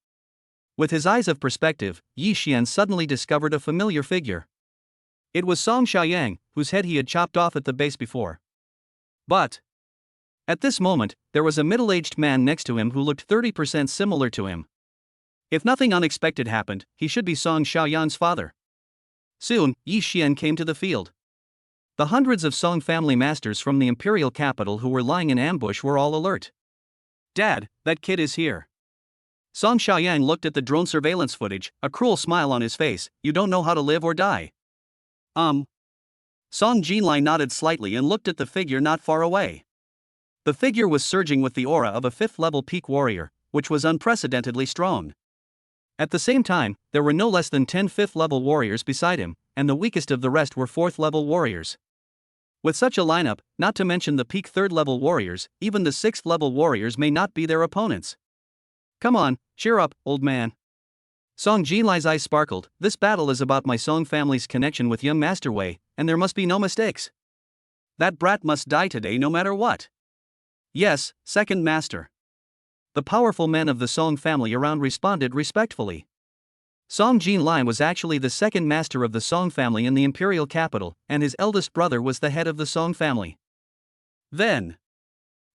With his eyes of perspective, Yi Xian suddenly discovered a familiar figure. It was Song Xiaoyang, whose head he had chopped off at the base before. But at this moment, there was a middle-aged man next to him who looked 30% similar to him. If nothing unexpected happened, he should be Song Xiaoyang's father. Soon, Yi Xian came to the field. The hundreds of Song family masters from the imperial capital who were lying in ambush were all alert. "Dad, that kid is here." Song Xiaoyang looked at the drone surveillance footage, a cruel smile on his face. "You don't know how to live or die." Song Jinlai nodded slightly and looked at the figure not far away. The figure was surging with the aura of a 5th-level peak warrior, which was unprecedentedly strong. At the same time, there were no less than 10 5th-level warriors beside him, and the weakest of the rest were 4th-level warriors. With such a lineup, not to mention the peak 3rd-level warriors, even the 6th-level warriors may not be their opponents. "Come on, cheer up, old man." Song Jinlai's eyes sparkled. "This battle is about my Song family's connection with young Master Wei, and there must be no mistakes. That brat must die today no matter what." "Yes, second master." The powerful men of the Song family around responded respectfully. Song Jinlai was actually the second master of the Song family in the imperial capital, and his eldest brother was the head of the Song family. Then,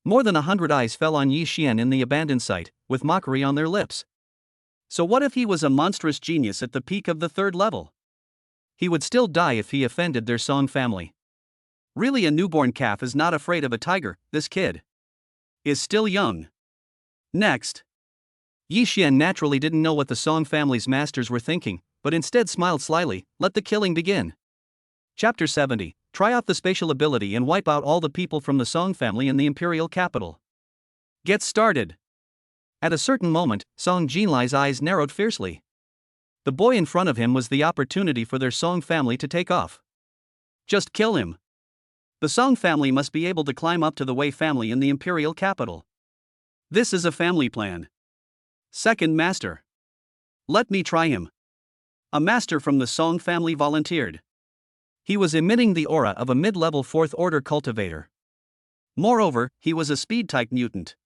more than 100 eyes fell on Yi Xian in the abandoned site, with mockery on their lips. So what if he was a monstrous genius at the peak of the 3rd level? He would still die if he offended their Song family. Really, a newborn calf is not afraid of a tiger. This kid is still young. Next, Yi Xian naturally didn't know what the Song family's masters were thinking, but instead smiled slyly. "Let the killing begin." Chapter 70. Try out the spatial ability and wipe out all the people from the Song family in the imperial capital. Get started. At a certain moment, Song Jinlai's eyes narrowed fiercely. The boy in front of him was the opportunity for their Song family to take off. Just kill him. The Song family must be able to climb up to the Wei family in the imperial capital. This is a family plan. Second master. Let me try him. A master from the Song family volunteered. He was emitting the aura of a mid-level 4th-order cultivator. Moreover, he was a speed-type mutant.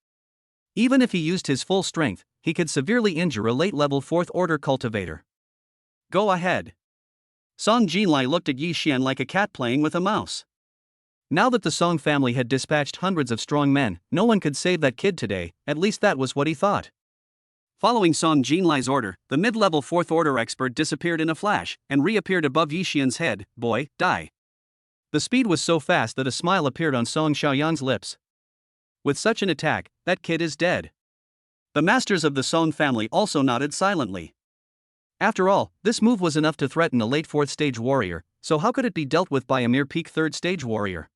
Even if he used his full strength, he could severely injure a late-level 4th-order cultivator. Go ahead. Song Jinlai looked at Yi Xian like a cat playing with a mouse. Now that the Song family had dispatched hundreds of strong men, no one could save that kid today, at least that was what he thought. Following Song Jinlai's order, the mid-level 4th-order expert disappeared in a flash, and reappeared above Yi Xian's head. "Boy, die." The speed was so fast that a smile appeared on Song Xiaoyang's lips. With such an attack, that kid is dead. The masters of the Song family also nodded silently. After all, this move was enough to threaten a late 4th-stage warrior, so how could it be dealt with by a mere peak 3rd-stage warrior?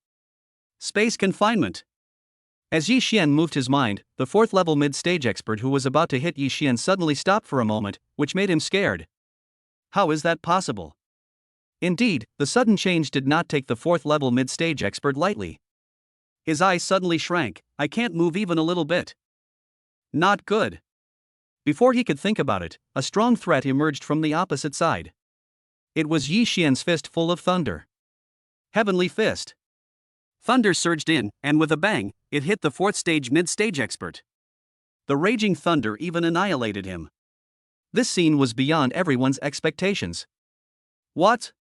Space confinement. As Yi Xian moved his mind, the 4th-level mid-stage expert who was about to hit Yi Xian suddenly stopped for a moment, which made him scared. How is that possible? Indeed, the sudden change did not take the 4th-level mid-stage expert lightly. His eyes suddenly shrank. "I can't move even a little bit." Not good. Before he could think about it, a strong threat emerged from the opposite side. It was Yi Xian's fist full of thunder. Heavenly Fist. Thunder surged in, and with a bang, it hit the 4th-stage mid-stage expert. The raging thunder even annihilated him. This scene was beyond everyone's expectations. What?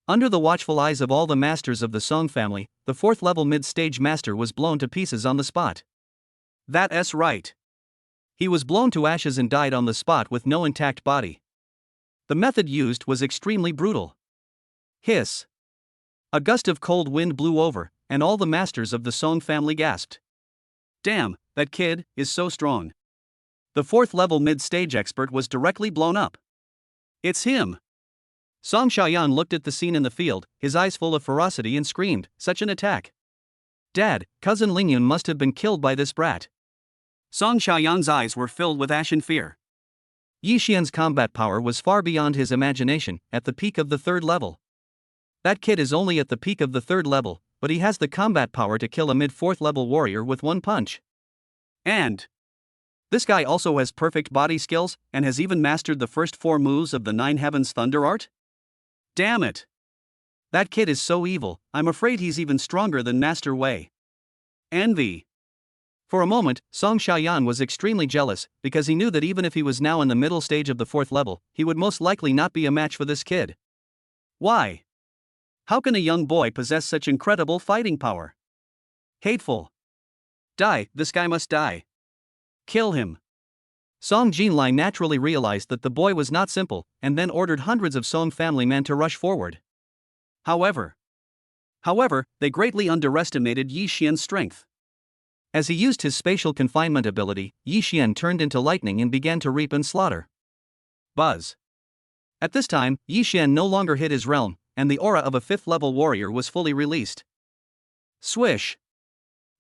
Under the watchful eyes of all the masters of the Song family, the 4th-level mid-stage master was blown to pieces on the spot. That's right. He was blown to ashes and died on the spot with no intact body. The method used was extremely brutal. Hiss. A gust of cold wind blew over, and all the masters of the Song family gasped. Damn, that kid is so strong. The 4th-level mid-stage expert was directly blown up. It's him. Song Xiaoyan looked at the scene in the field, his eyes full of ferocity, and screamed, "Such an attack! Dad, cousin Lingyun must have been killed by this brat." Song Xiaoyan's eyes were filled with ashen fear. Yi Xian's combat power was far beyond his imagination, at the peak of the 3rd level. That kid is only at the peak of the 3rd level, but he has the combat power to kill a mid-4th level warrior with one punch. And this guy also has perfect body skills, and has even mastered the first 4 moves of the 9 Heavens Thunder art? Damn it! That kid is so evil, I'm afraid he's even stronger than Master Wei. Envy. For a moment, Song Xiaoyan was extremely jealous, because he knew that even if he was now in the middle stage of the 4th level, he would most likely not be a match for this kid. Why? How can a young boy possess such incredible fighting power? Hateful. Die, this guy must die. Kill him. Song Jinlai naturally realized that the boy was not simple, and then ordered hundreds of Song family men to rush forward. However, they greatly underestimated Yi Xian's strength. As he used his spatial confinement ability, Yi Xian turned into lightning and began to reap and slaughter. Buzz. At this time, Yi Xian no longer hid his realm, and the aura of a 5th-level warrior was fully released. Swish.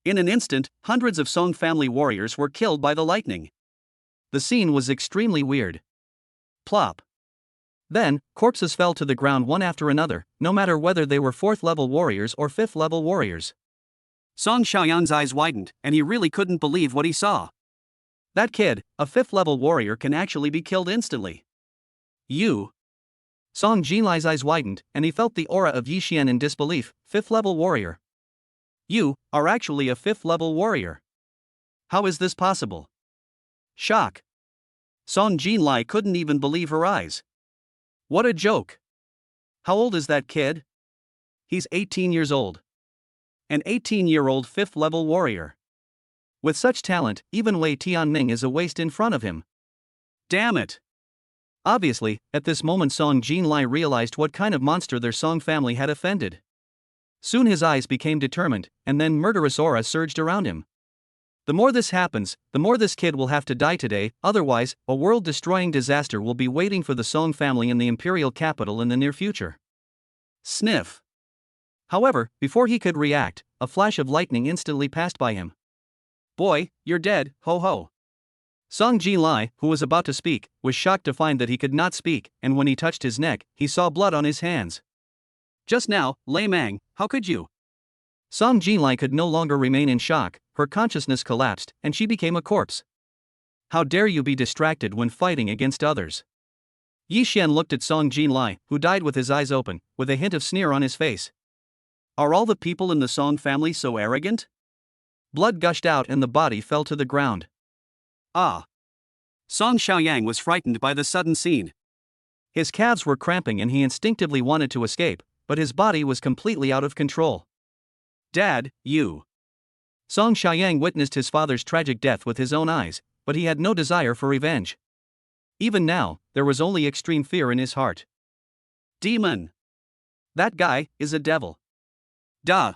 In an instant, hundreds of Song family warriors were killed by the lightning. The scene was extremely weird. Plop. Then, corpses fell to the ground one after another, no matter whether they were 4th-level warriors or 5th-level warriors. Song Xiaoyan's eyes widened, and he really couldn't believe what he saw. That kid, a 5th-level warrior, can actually be killed instantly. You. Song Jinlai's eyes widened, and he felt the aura of Yi Xian in disbelief. 5th-level warrior. You are actually a 5th-level warrior. How is this possible? Shock. Song Jinlai couldn't even believe her eyes. What a joke. How old is that kid? He's 18 years old. An 18-year-old 5th-level warrior. With such talent, even Wei Tianming is a waste in front of him. Damn it. Obviously, at this moment Song Jinlai realized what kind of monster their Song family had offended. Soon his eyes became determined, and then murderous aura surged around him. The more this happens, the more this kid will have to die today, otherwise, a world-destroying disaster will be waiting for the Song family in the imperial capital in the near future. Sniff. However, before he could react, a flash of lightning instantly passed by him. Boy, you're dead, ho ho. Song Jinlai, who was about to speak, was shocked to find that he could not speak, and when he touched his neck, he saw blood on his hands. Just now, Lei Mang, how could you? Song Jinlai could no longer remain in shock, her consciousness collapsed, and she became a corpse. How dare you be distracted when fighting against others? Yi Xian looked at Song Jinlai, who died with his eyes open, with a hint of sneer on his face. Are all the people in the Song family so arrogant? Blood gushed out and the body fell to the ground. Ah! Song Xiaoyang was frightened by the sudden scene. His calves were cramping and he instinctively wanted to escape, but his body was completely out of control. Dad, you. Song Xiaoyang witnessed his father's tragic death with his own eyes, but he had no desire for revenge. Even now, there was only extreme fear in his heart. Demon! That guy is a devil. Duh!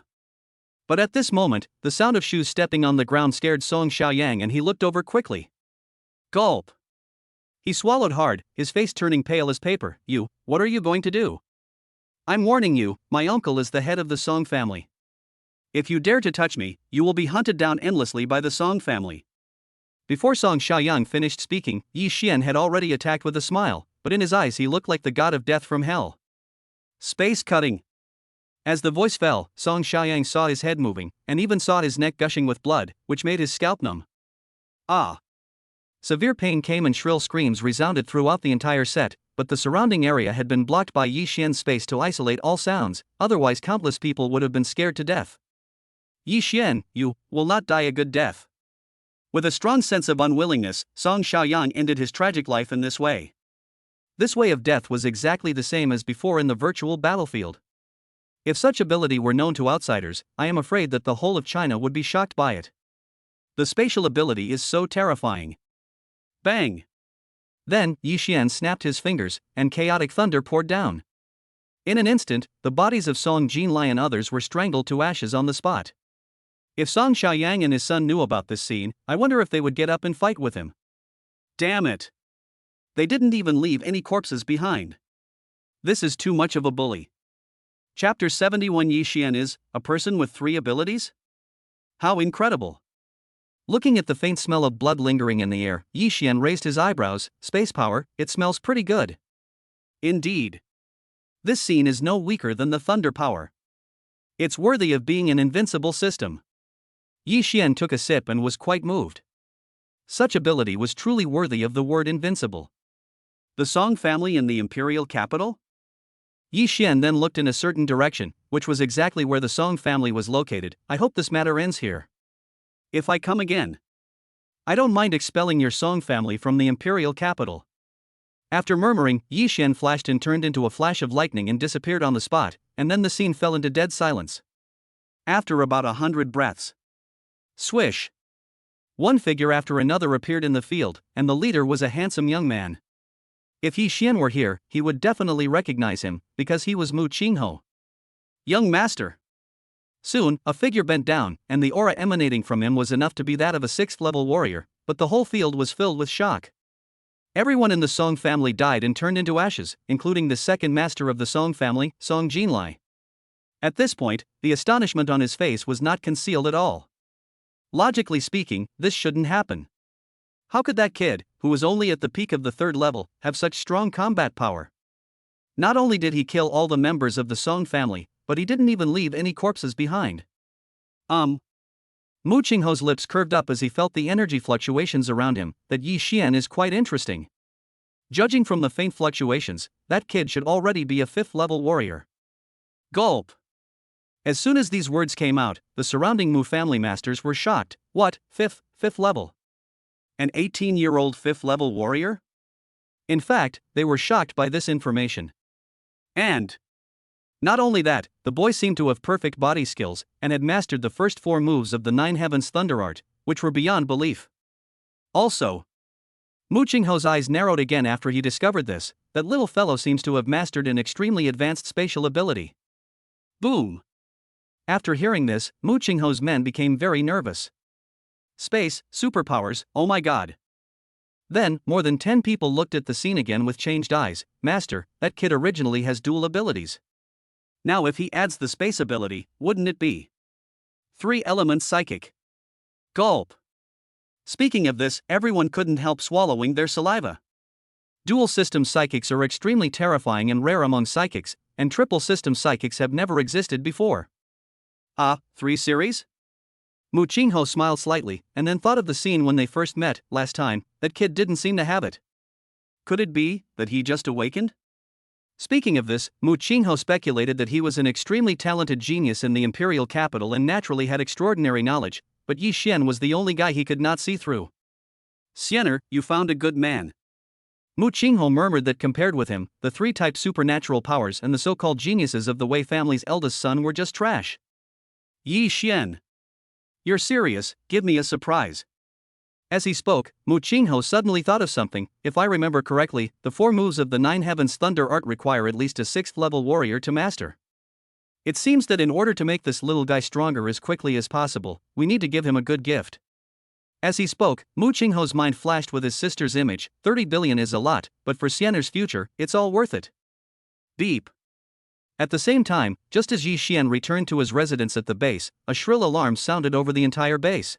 But at this moment, the sound of shoes stepping on the ground scared Song Xiaoyang and he looked over quickly. Gulp! He swallowed hard, his face turning pale as paper. You, what are you going to do? I'm warning you, my uncle is the head of the Song family. If you dare to touch me, you will be hunted down endlessly by the Song family. Before Song Xiaoyang finished speaking, Yi Xian had already attacked with a smile, but in his eyes he looked like the god of death from hell. Space cutting. As the voice fell, Song Xiaoyang saw his head moving, and even saw his neck gushing with blood, which made his scalp numb. Ah! Severe pain came and shrill screams resounded throughout the entire set, but the surrounding area had been blocked by Yi Xian's space to isolate all sounds, otherwise countless people would have been scared to death. Yi Xian, you will not die a good death. With a strong sense of unwillingness, Song Xiaoyang ended his tragic life in this way. This way of death was exactly the same as before in the virtual battlefield. If such ability were known to outsiders, I am afraid that the whole of China would be shocked by it. The spatial ability is so terrifying. Bang! Then, Yi Xian snapped his fingers, and chaotic thunder poured down. In an instant, the bodies of Song Jinlai and others were strangled to ashes on the spot. If Song Xiaoyang and his son knew about this scene, I wonder if they would get up and fight with him. Damn it! They didn't even leave any corpses behind. This is too much of a bully. Chapter 71 Yi Xian is a person with 3 abilities? How incredible! Looking at the faint smell of blood lingering in the air, Yi Xian raised his eyebrows. Space power, it smells pretty good. Indeed. This scene is no weaker than the thunder power. It's worthy of being an invincible system. Yi Xian took a sip and was quite moved. Such ability was truly worthy of the word invincible. The Song family in the imperial capital? Yi Xian then looked in a certain direction, which was exactly where the Song family was located. I hope this matter ends here. If I come again, I don't mind expelling your Song family from the imperial capital. After murmuring, Yi Xian flashed and turned into a flash of lightning and disappeared on the spot, and then the scene fell into dead silence. After about 100 breaths, swish! One figure after another appeared in the field, and the leader was a handsome young man. If Yi Xian were here, he would definitely recognize him, because he was Mu Qingho. Young master. Soon, a figure bent down, and the aura emanating from him was enough to be that of a 6th-level warrior, but the whole field was filled with shock. Everyone in the Song family died and turned into ashes, including the second master of the Song family, Song Jinlai. At this point, the astonishment on his face was not concealed at all. Logically speaking, this shouldn't happen. How could that kid, who was only at the peak of the 3rd level, have such strong combat power? Not only did he kill all the members of the Song family, but he didn't even leave any corpses behind. Mu Qingho's lips curved up as he felt the energy fluctuations around him. That Yi Xian is quite interesting. Judging from the faint fluctuations, that kid should already be a 5th-level warrior. Gulp. As soon as these words came out, the surrounding Mu family masters were shocked. What, 5th level? An 18-year-old 5th-level warrior? In fact, they were shocked by this information. And not only that, the boy seemed to have perfect body skills, and had mastered the first 4 moves of the 9 Heavens Thunder Art, which were beyond belief. Also, Mu Qingho's eyes narrowed again after he discovered this. That little fellow seems to have mastered an extremely advanced spatial ability. Boom! After hearing this, Mu Qingho's men became very nervous. Space, superpowers, oh my god. Then, more than 10 people looked at the scene again with changed eyes. Master, that kid originally has dual abilities. Now if he adds the space ability, wouldn't it be 3 elements psychic? Gulp. Speaking of this, everyone couldn't help swallowing their saliva. Dual system psychics are extremely terrifying and rare among psychics, and triple system psychics have never existed before. 3 series? Mu Qingho smiled slightly, and then thought of the scene when they first met, last time. That kid didn't seem to have it. Could it be that he just awakened? Speaking of this, Mu Qingho speculated that he was an extremely talented genius in the imperial capital and naturally had extraordinary knowledge, but Yi Xian was the only guy he could not see through. Musener, you found a good man. Mu Qingho murmured that compared with him, the 3-type supernatural powers and the so-called geniuses of the Wei family's eldest son were just trash. Yi Xian. You're serious, give me a surprise. As he spoke, Mu Qingho suddenly thought of something. If I remember correctly, the 4 moves of the 9 Heavens Thunder Art require at least a 6th-level warrior to master. It seems that in order to make this little guy stronger as quickly as possible, we need to give him a good gift. As he spoke, Mu Qingho's mind flashed with his sister's image. 30 billion is a lot, but for Musener's future, it's all worth it. Beep. At the same time, just as Yi Xian returned to his residence at the base, a shrill alarm sounded over the entire base.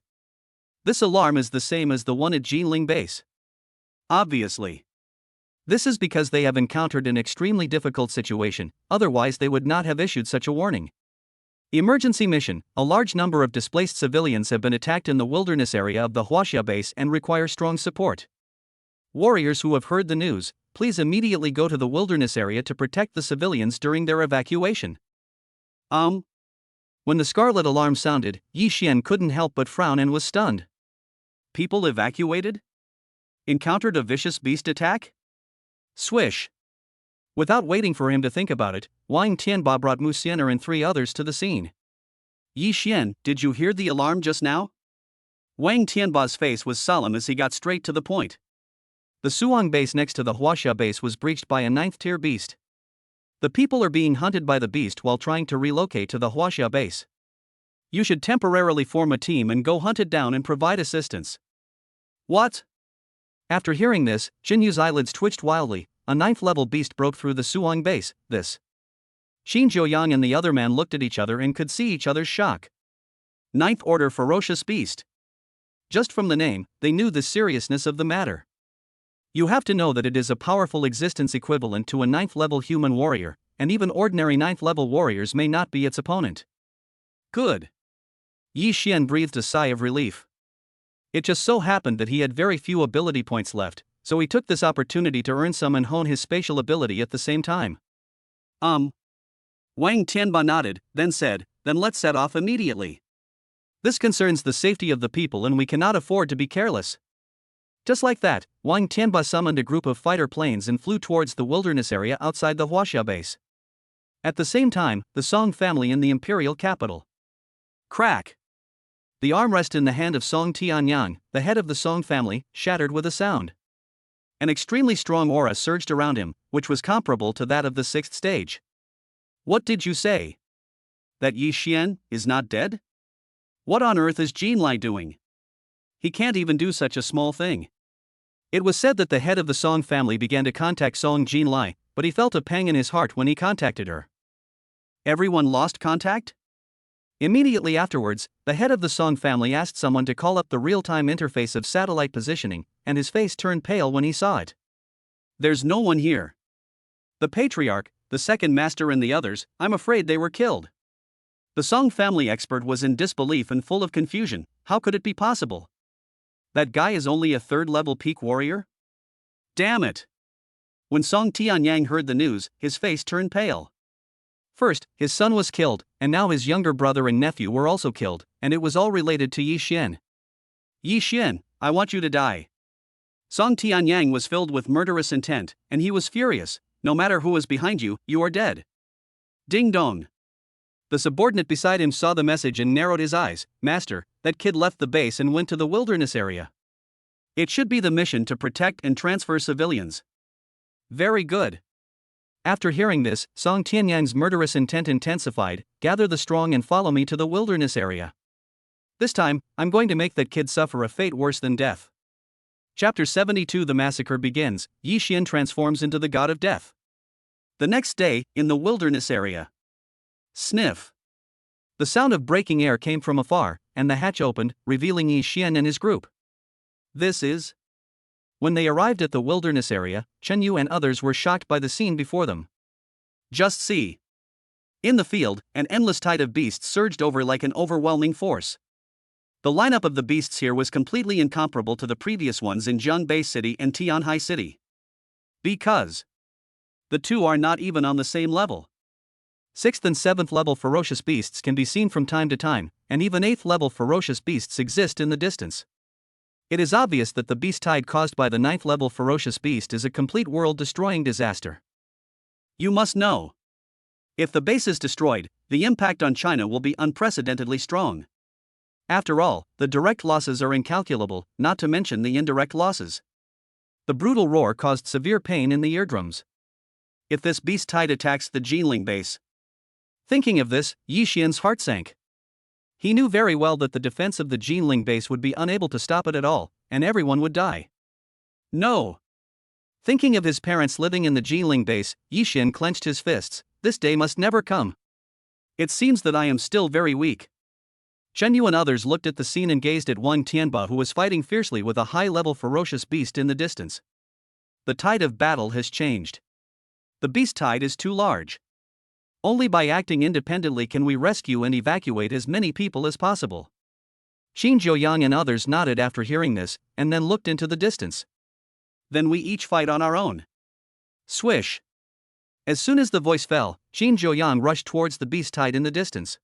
This alarm is the same as the one at Jinling base. Obviously. This is because they have encountered an extremely difficult situation, otherwise they would not have issued such a warning. Emergency mission: a large number of displaced civilians have been attacked in the wilderness area of the Huaxia base and require strong support. Warriors who have heard the news, please immediately go to the wilderness area to protect the civilians during their evacuation. When the scarlet alarm sounded, Yi Xian couldn't help but frown and was stunned. People evacuated? Encountered a vicious beast attack? Swish. Without waiting for him to think about it, Wang Tianba brought Musener and 3 others to the scene. Yi Xian, did you hear the alarm just now? Wang Tianba's face was solemn as he got straight to the point. The Suang base next to the Huaxia base was breached by a 9th-tier beast. The people are being hunted by the beast while trying to relocate to the Huaxia base. You should temporarily form a team and go hunt it down and provide assistance. What? After hearing this, Jinyu's eyelids twitched wildly. A 9th-level beast broke through the Suang base. This. Xin Zhuoyang and the other man looked at each other and could see each other's shock. 9th order ferocious beast. Just from the name, they knew the seriousness of the matter. You have to know that it is a powerful existence equivalent to a 9th-level human warrior, and even ordinary 9th-level warriors may not be its opponent. Good. Yi Xian breathed a sigh of relief. It just so happened that he had very few ability points left, so he took this opportunity to earn some and hone his spatial ability at the same time. Wang Tianba nodded, then said, then let's set off immediately. This concerns the safety of the people and we cannot afford to be careless. Just like that, Wang Tianba summoned a group of fighter planes and flew towards the wilderness area outside the Huaxia base. At the same time, the Song family in the imperial capital. Crack! The armrest in the hand of Song Tianyang, the head of the Song family, shattered with a sound. An extremely strong aura surged around him, which was comparable to that of the sixth stage. What did you say? That Yi Xian is not dead? What on earth is Jin Lai doing? He can't even do such a small thing. It was said that the head of the Song family began to contact Song Jin Lai, but he felt a pang in his heart when he contacted her. Everyone lost contact? Immediately afterwards, the head of the Song family asked someone to call up the real-time interface of satellite positioning, and his face turned pale when he saw it. There's no one here. The patriarch, the second master and the others, I'm afraid they were killed. The Song family expert was in disbelief and full of confusion. How could it be possible? That guy is only a third-level peak warrior? Damn it! When Song Tianyang heard the news, his face turned pale. First, his son was killed, and now his younger brother and nephew were also killed, and it was all related to Yi Xian. Yi Xian, I want you to die. Song Tianyang was filled with murderous intent, and he was furious. No matter who is behind you, you are dead. Ding dong. The subordinate beside him saw the message and narrowed his eyes. Master, that kid left the base and went to the wilderness area. It should be the mission to protect and transfer civilians. Very good. After hearing this, Song Tianyang's murderous intent intensified. Gather the strong and follow me to the wilderness area. This time, I'm going to make that kid suffer a fate worse than death. Chapter 72. The massacre begins. Yi Xian transforms into the god of death. The next day, in the wilderness area. Sniff. The sound of breaking air came from afar, and the hatch opened, revealing Yi Xian and his group. This is... When they arrived at the wilderness area, Chen Yu and others were shocked by the scene before them. Just see. In the field, an endless tide of beasts surged over like an overwhelming force. The lineup of the beasts here was completely incomparable to the previous ones in Zhongbei City and Tianhai City. Because the two are not even on the same level. 6th and 7th level ferocious beasts can be seen from time to time, and even 8th level ferocious beasts exist in the distance. It is obvious that the beast tide caused by the 9th level ferocious beast is a complete world-destroying disaster. You must know. If the base is destroyed, the impact on China will be unprecedentedly strong. After all, the direct losses are incalculable, not to mention the indirect losses. The brutal roar caused severe pain in the eardrums. If this beast tide attacks the Jinling base. Thinking of this, Yi Xian's heart sank. He knew very well that the defense of the Jinling base would be unable to stop it at all, and everyone would die. No! Thinking of his parents living in the Jinling base, Yi Xian clenched his fists. This day must never come. It seems that I am still very weak. Chen Yu and others looked at the scene and gazed at Wang Tianba, who was fighting fiercely with a high-level ferocious beast in the distance. The tide of battle has changed. The beast tide is too large. Only by acting independently can we rescue and evacuate as many people as possible. Qin Zhuoyang and others nodded after hearing this, and then looked into the distance. Then we each fight on our own. Swish. As soon as the voice fell, Qin Zhuoyang rushed towards the beast tide in the distance.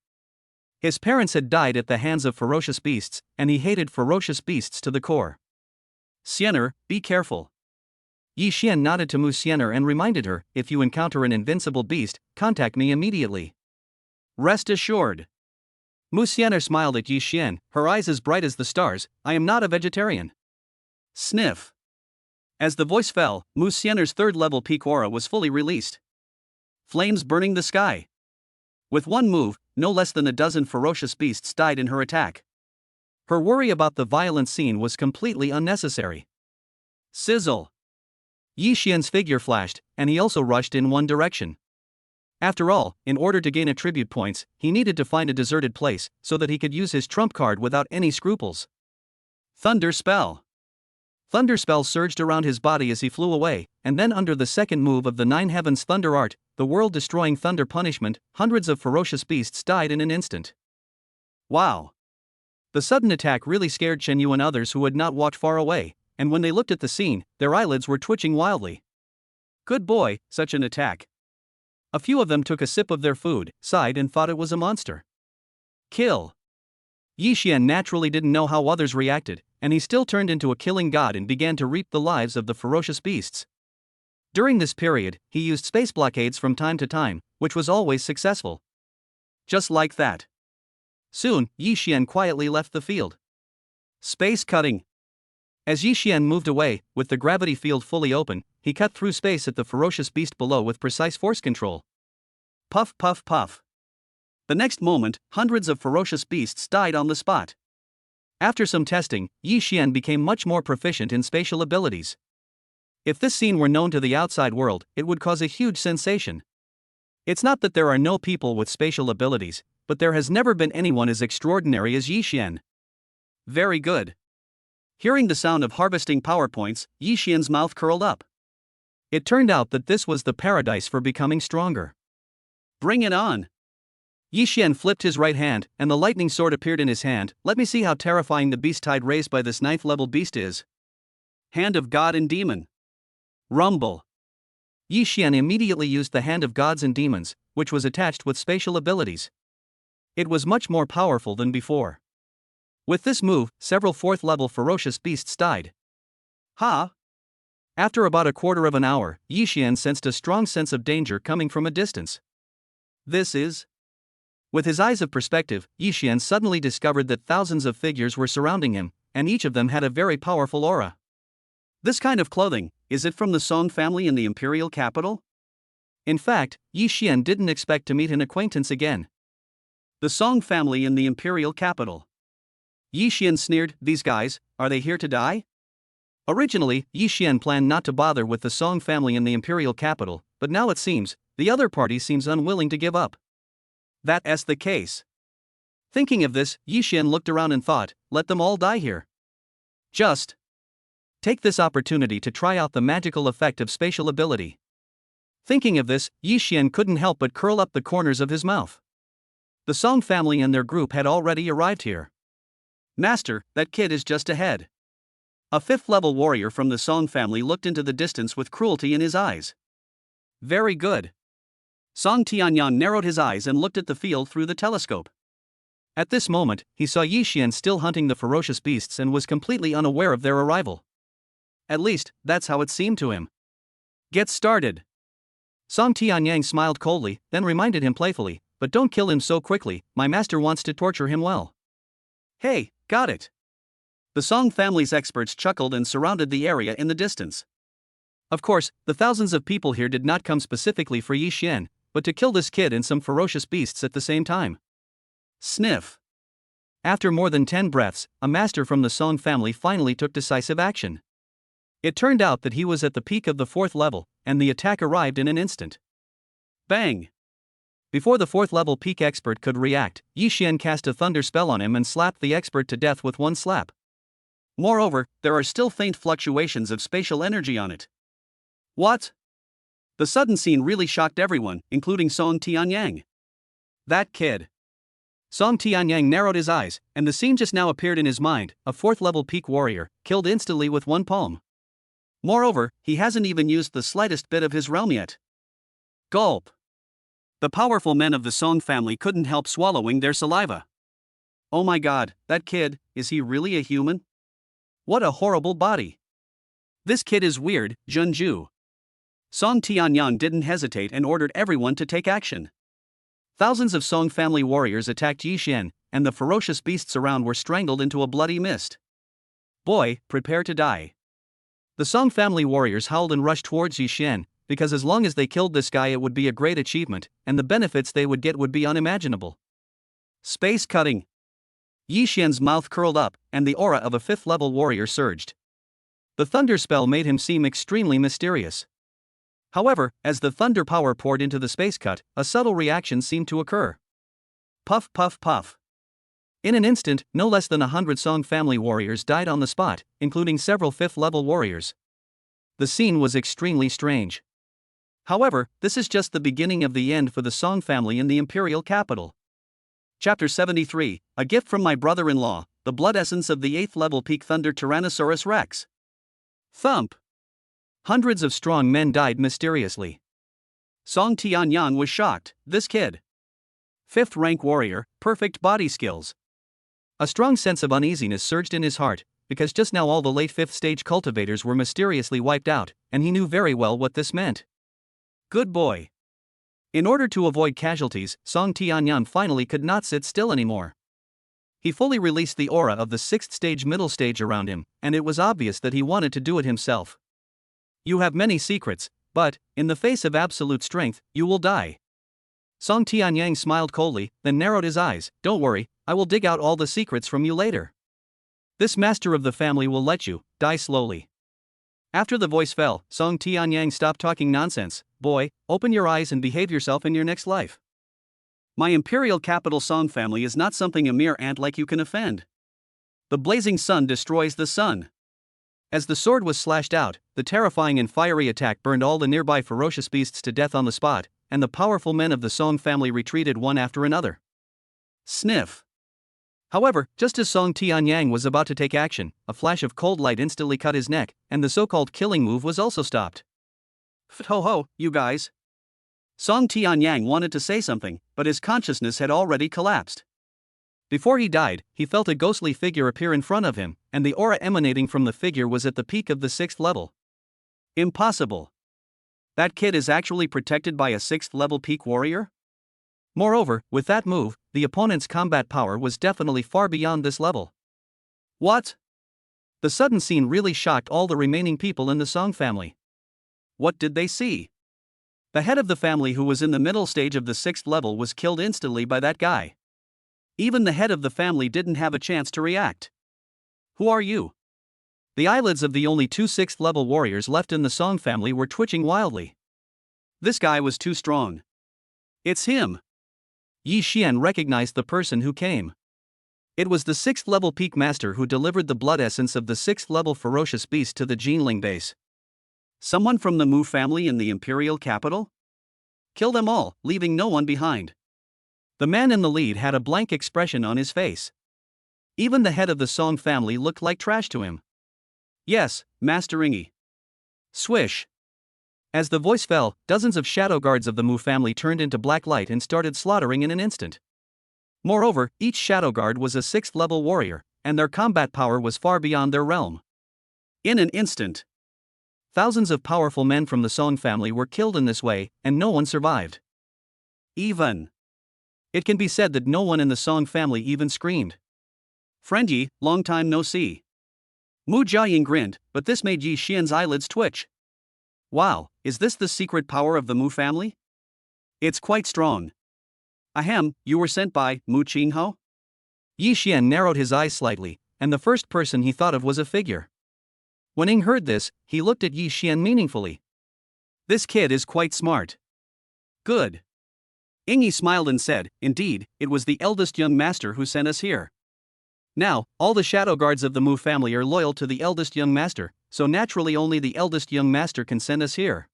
His parents had died at the hands of ferocious beasts, and he hated ferocious beasts to the core. Musener, be careful. Yi Xian nodded to Musener and reminded her, if you encounter an invincible beast, contact me immediately. Rest assured. Musener smiled at Yi Xian, her eyes as bright as the stars. I am not a vegetarian. Sniff. As the voice fell, Musener's third-level peak aura was fully released. Flames burning the sky. With one move, no less than a dozen ferocious beasts died in her attack. Her worry about the violent scene was completely unnecessary. Sizzle. Yi Xian's figure flashed, and he also rushed in one direction. After all, in order to gain attribute points, he needed to find a deserted place, so that he could use his trump card without any scruples. Thunder Spell. Thunder Spell surged around his body as he flew away, and then under the second move of the Nine Heavens Thunder Art, the world-destroying thunder punishment, hundreds of ferocious beasts died in an instant. Wow! The sudden attack really scared Chen Yu and others who had not walked far away, and when they looked at the scene, their eyelids were twitching wildly. Good boy, such an attack. A few of them took a sip of their food, sighed and thought it was a monster. Kill. Yi Xian naturally didn't know how others reacted, and he still turned into a killing god and began to reap the lives of the ferocious beasts. During this period, he used space blockades from time to time, which was always successful. Just like that. Soon, Yi Xian quietly left the field. Space cutting. As Yi Xian moved away, with the gravity field fully open, he cut through space at the ferocious beast below with precise force control. Puff puff puff. The next moment, hundreds of ferocious beasts died on the spot. After some testing, Yi Xian became much more proficient in spatial abilities. If this scene were known to the outside world, it would cause a huge sensation. It's not that there are no people with spatial abilities, but there has never been anyone as extraordinary as Yi Xian. Very good. Hearing the sound of harvesting power points, Yi Xian's mouth curled up. It turned out that this was the paradise for becoming stronger. Bring it on. Yi Xian flipped his right hand, and the lightning sword appeared in his hand. Let me see how terrifying the beast tide raised by this 9th level beast is. Hand of God and Demon. Rumble. Yi Xian immediately used the Hand of Gods and Demons, which was attached with spatial abilities. It was much more powerful than before. With this move, several 4th level ferocious beasts died. Ha! After about a quarter of an hour, Yi Xian sensed a strong sense of danger coming from a distance. This is... With his eyes of perspective, Yi Xian suddenly discovered that thousands of figures were surrounding him, and each of them had a very powerful aura. This kind of clothing, is it from the Song family in the imperial capital? In fact, Yi Xian didn't expect to meet an acquaintance again. The Song family in the imperial capital. Yi Xian sneered, these guys, are they here to die? Originally, Yi Xian planned not to bother with the Song family in the imperial capital, but now it seems, the other party seems unwilling to give up. That's the case. Thinking of this, Yi Xian looked around and thought, let them all die here. Just take this opportunity to try out the magical effect of spatial ability. Thinking of this, Yi Xian couldn't help but curl up the corners of his mouth. The Song family and their group had already arrived here. Master, that kid is just ahead. A 5th level warrior from the Song family looked into the distance with cruelty in his eyes. Very good. Song Tianyan narrowed his eyes and looked at the field through the telescope. At this moment, he saw Yi Xian still hunting the ferocious beasts and was completely unaware of their arrival. At least, that's how it seemed to him. Get started. Song Tianyang smiled coldly, then reminded him playfully, but don't kill him so quickly, my master wants to torture him well. Hey, got it. The Song family's experts chuckled and surrounded the area in the distance. Of course, the thousands of people here did not come specifically for Yi Xian, but to kill this kid and some ferocious beasts at the same time. Sniff. After more than 10 breaths, a master from the Song family finally took decisive action. It turned out that he was at the peak of the 4th level, and the attack arrived in an instant. Bang! Before the 4th level peak expert could react, Yi Xian cast a thunder spell on him and slapped the expert to death with one slap. Moreover, there are still faint fluctuations of spatial energy on it. What? The sudden scene really shocked everyone, including Song Tianyang. That kid. Song Tianyang narrowed his eyes, and the scene just now appeared in his mind, a 4th level peak warrior, killed instantly with one palm. Moreover, he hasn't even used the slightest bit of his realm yet. Gulp. The powerful men of the Song family couldn't help swallowing their saliva. Oh my god, that kid, is he really a human? What a horrible body. This kid is weird, Junju. Song Tianyang didn't hesitate and ordered everyone to take action. Thousands of Song family warriors attacked Yi Xian, and the ferocious beasts around were strangled into a bloody mist. Boy, prepare to die. The Song family warriors howled and rushed towards Yi Xian, because as long as they killed this guy it would be a great achievement, and the benefits they would get would be unimaginable. Space cutting. Yi Xian's mouth curled up, and the aura of a 5th level warrior surged. The thunder spell made him seem extremely mysterious. However, as the thunder power poured into the space cut, a subtle reaction seemed to occur. Puff puff puff. In an instant, no less than 100 Song family warriors died on the spot, including several 5th level warriors. The scene was extremely strange. However, this is just the beginning of the end for the Song family in the imperial capital. Chapter 73, A Gift from My Brother-in-Law, the Blood Essence of the 8th level Peak Thunder Tyrannosaurus Rex. Thump. Hundreds of strong men died mysteriously. Song Tianyang was shocked, this kid. 5th rank warrior, perfect body skills. A strong sense of uneasiness surged in his heart, because just now all the late 5th stage cultivators were mysteriously wiped out, and he knew very well what this meant. Good boy. In order to avoid casualties, Song Tianyang finally could not sit still anymore. He fully released the aura of the 6th stage middle stage around him, and it was obvious that he wanted to do it himself. You have many secrets, but, in the face of absolute strength, you will die. Song Tianyang smiled coldly, then narrowed his eyes. Don't worry, I will dig out all the secrets from you later. This master of the family will let you die slowly. After the voice fell, Song Tianyang stopped talking nonsense. Boy, open your eyes and behave yourself in your next life. My imperial capital Song family is not something a mere ant like you can offend. The blazing sun destroys the sun. As the sword was slashed out, the terrifying and fiery attack burned all the nearby ferocious beasts to death on the spot, and the powerful men of the Song family retreated one after another. Sniff. However, just as Song Tianyang was about to take action, a flash of cold light instantly cut his neck, and the so-called killing move was also stopped. Ho, you guys. Song Tianyang wanted to say something, but his consciousness had already collapsed. Before he died, he felt a ghostly figure appear in front of him, and the aura emanating from the figure was at the peak of the 6th level. Impossible. That kid is actually protected by a 6th level peak warrior? Moreover, with that move, the opponent's combat power was definitely far beyond this level. What? The sudden scene really shocked all the remaining people in the Song family. What did they see? The head of the family, who was in the middle stage of the 6th level, was killed instantly by that guy. Even the head of the family didn't have a chance to react. Who are you? The eyelids of the only 2 6th level warriors left in the Song family were twitching wildly. This guy was too strong. It's him. Yi Xian recognized the person who came. It was the 6th level peak master who delivered the blood essence of the 6th level ferocious beast to the Jinling base. Someone from the Mu family in the imperial capital? Kill them all, leaving no one behind. The man in the lead had a blank expression on his face. Even the head of the Song family looked like trash to him. Yes, Master Ingi. Swish. As the voice fell, dozens of shadow guards of the Mu family turned into black light and started slaughtering in an instant. Moreover, each shadow guard was a 6th level warrior, and their combat power was far beyond their realm. In an instant, thousands of powerful men from the Song family were killed in this way, and no one survived. It can be said that no one in the Song family even screamed. Friend Yi, long time no see. Mu Jiaying grinned, but this made Yi Xian's eyelids twitch. Wow, is this the secret power of the Mu family? It's quite strong. Ahem, you were sent by Mu Qingho? Yi Xian narrowed his eyes slightly, and the first person he thought of was a figure. When Ing heard this, he looked at Yi Xian meaningfully. This kid is quite smart. Good. Ingi smiled and said, indeed, it was the eldest young master who sent us here. Now, all the shadow guards of the Mu family are loyal to the eldest young master, so naturally only the eldest young master can send us here.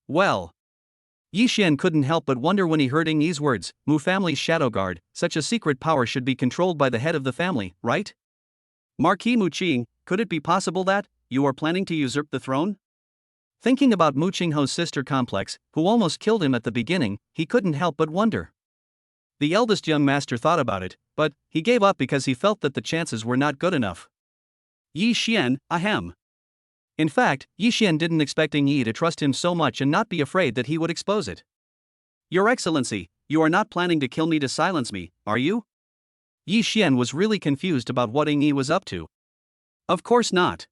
Well. Yi Xian couldn't help but wonder when he heard Ing's words, Mu family's shadow guard, such a secret power should be controlled by the head of the family, right? Marquis Mu Qing, could it be possible that you are planning to usurp the throne? Thinking about Mu Qingho's sister complex, who almost killed him at the beginning, he couldn't help but wonder. The eldest young master thought about it, but he gave up because he felt that the chances were not good enough. Yi Xian, ahem. In fact, Yi Xian didn't expect Yi to trust him so much and not be afraid that he would expose it. Your Excellency, you are not planning to kill me to silence me, are you? Yi Xian was really confused about what Yi was up to. Of course not.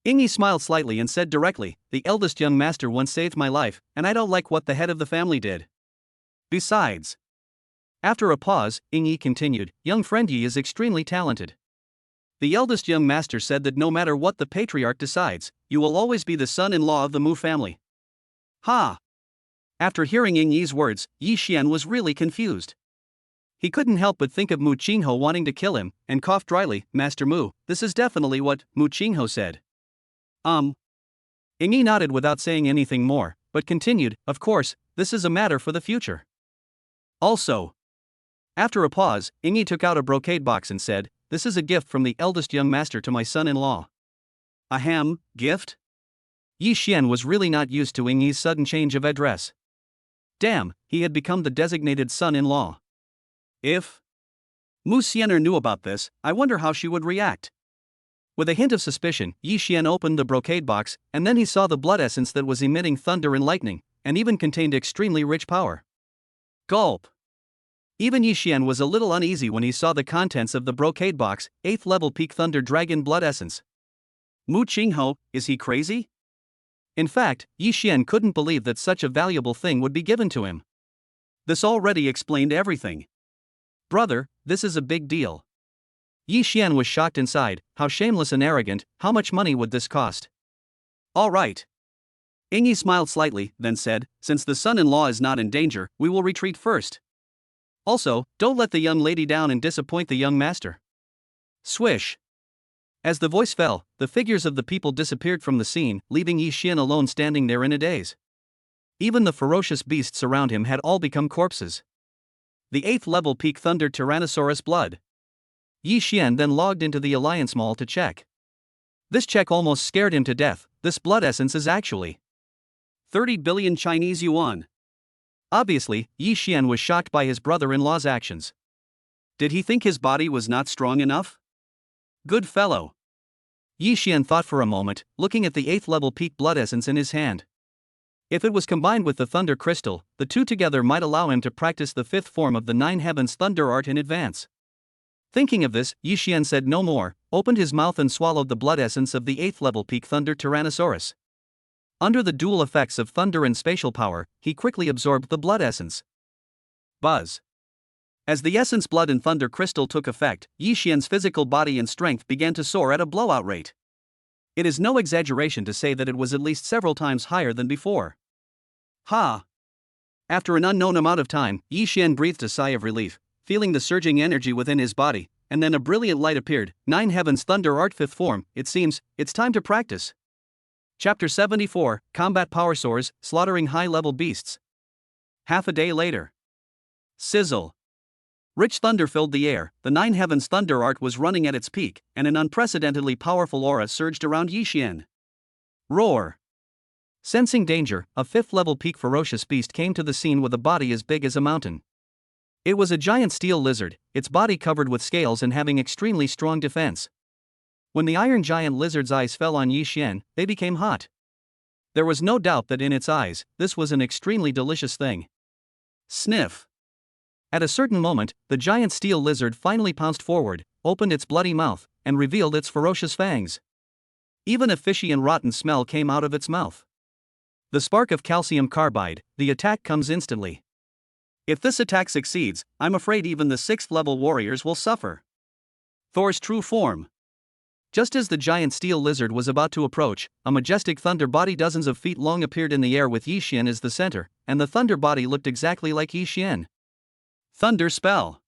Yi smiled slightly and said directly, the eldest young master once saved my life, and I don't like what the head of the family did. Besides. After a pause, Yi continued, young friend Yi is extremely talented. The eldest young master said that no matter what the patriarch decides, you will always be the son-in-law of the Mu family. Ha! After hearing Yi's words, Yi Xian was really confused. He couldn't help but think of Mu Qingho wanting to kill him, and coughed dryly, Master Mu, this is definitely what Mu Qingho said. Yi nodded without saying anything more, but continued, of course, this is a matter for the future. Also. After a pause, Yi took out a brocade box and said, this is a gift from the eldest young master to my son-in-law. Ahem, gift? Yi Xian was really not used to Yi's sudden change of address. Damn, he had become the designated son-in-law. If? Musener knew about this. I wonder how she would react. With a hint of suspicion, Yi Xian opened the brocade box, and then he saw the blood essence that was emitting thunder and lightning, and even contained extremely rich power. Gulp. Even Yi Xian was a little uneasy when he saw the contents of the brocade box, 8th level peak thunder dragon blood essence. Mu Qingho, is he crazy? In fact, Yi Xian couldn't believe that such a valuable thing would be given to him. This already explained everything. Brother, this is a big deal. Yi Xian was shocked inside. How shameless and arrogant, how much money would this cost? All right. Ingyi smiled slightly, then said, since the son-in-law is not in danger, we will retreat first. Also, don't let the young lady down and disappoint the young master. Swish. As the voice fell, the figures of the people disappeared from the scene, leaving Yi Xian alone standing there in a daze. Even the ferocious beasts around him had all become corpses. The 8th level peak thunder Tyrannosaurus blood. Yi Xian then logged into the Alliance Mall to check. This check almost scared him to death. This blood essence is actually 30 billion Chinese yuan. Obviously, Yi Xian was shocked by his brother-in-law's actions. Did he think his body was not strong enough? Good fellow. Yi Xian thought for a moment, looking at the 8th level peak blood essence in his hand. If it was combined with the thunder crystal, the two together might allow him to practice the 5th form of the 9 heavens thunder art in advance. Thinking of this, Yi Xian said no more, opened his mouth and swallowed the blood essence of the 8th level peak thunder Tyrannosaurus. Under the dual effects of thunder and spatial power, he quickly absorbed the blood essence. Buzz. As the essence blood and thunder crystal took effect, Yi Xian's physical body and strength began to soar at a blowout rate. It is no exaggeration to say that it was at least several times higher than before. Ha! After an unknown amount of time, Yi Xian breathed a sigh of relief, feeling the surging energy within his body, and then a brilliant light appeared. 9 heavens thunder art 5th form. It seems, it's time to practice. Chapter 74, Combat Power Soars, Slaughtering High-Level Beasts. Half a day later. Sizzle. Rich thunder filled the air. The 9 heavens thunder art was running at its peak, and an unprecedentedly powerful aura surged around Yi Xian. Roar. Sensing danger, a 5th level peak ferocious beast came to the scene with a body as big as a mountain. It was a giant steel lizard, its body covered with scales and having extremely strong defense. When the iron giant lizard's eyes fell on Yi Xian, they became hot. There was no doubt that in its eyes, this was an extremely delicious thing. Sniff. At a certain moment, the giant steel lizard finally pounced forward, opened its bloody mouth, and revealed its ferocious fangs. Even a fishy and rotten smell came out of its mouth. The spark of calcium carbide, the attack comes instantly. If this attack succeeds, I'm afraid even the 6th level warriors will suffer. Thor's true form. Just as the giant steel lizard was about to approach, a majestic thunder body dozens of feet long appeared in the air with Yi Xian as the center, and the thunder body looked exactly like Yi Xian. Thunder spell.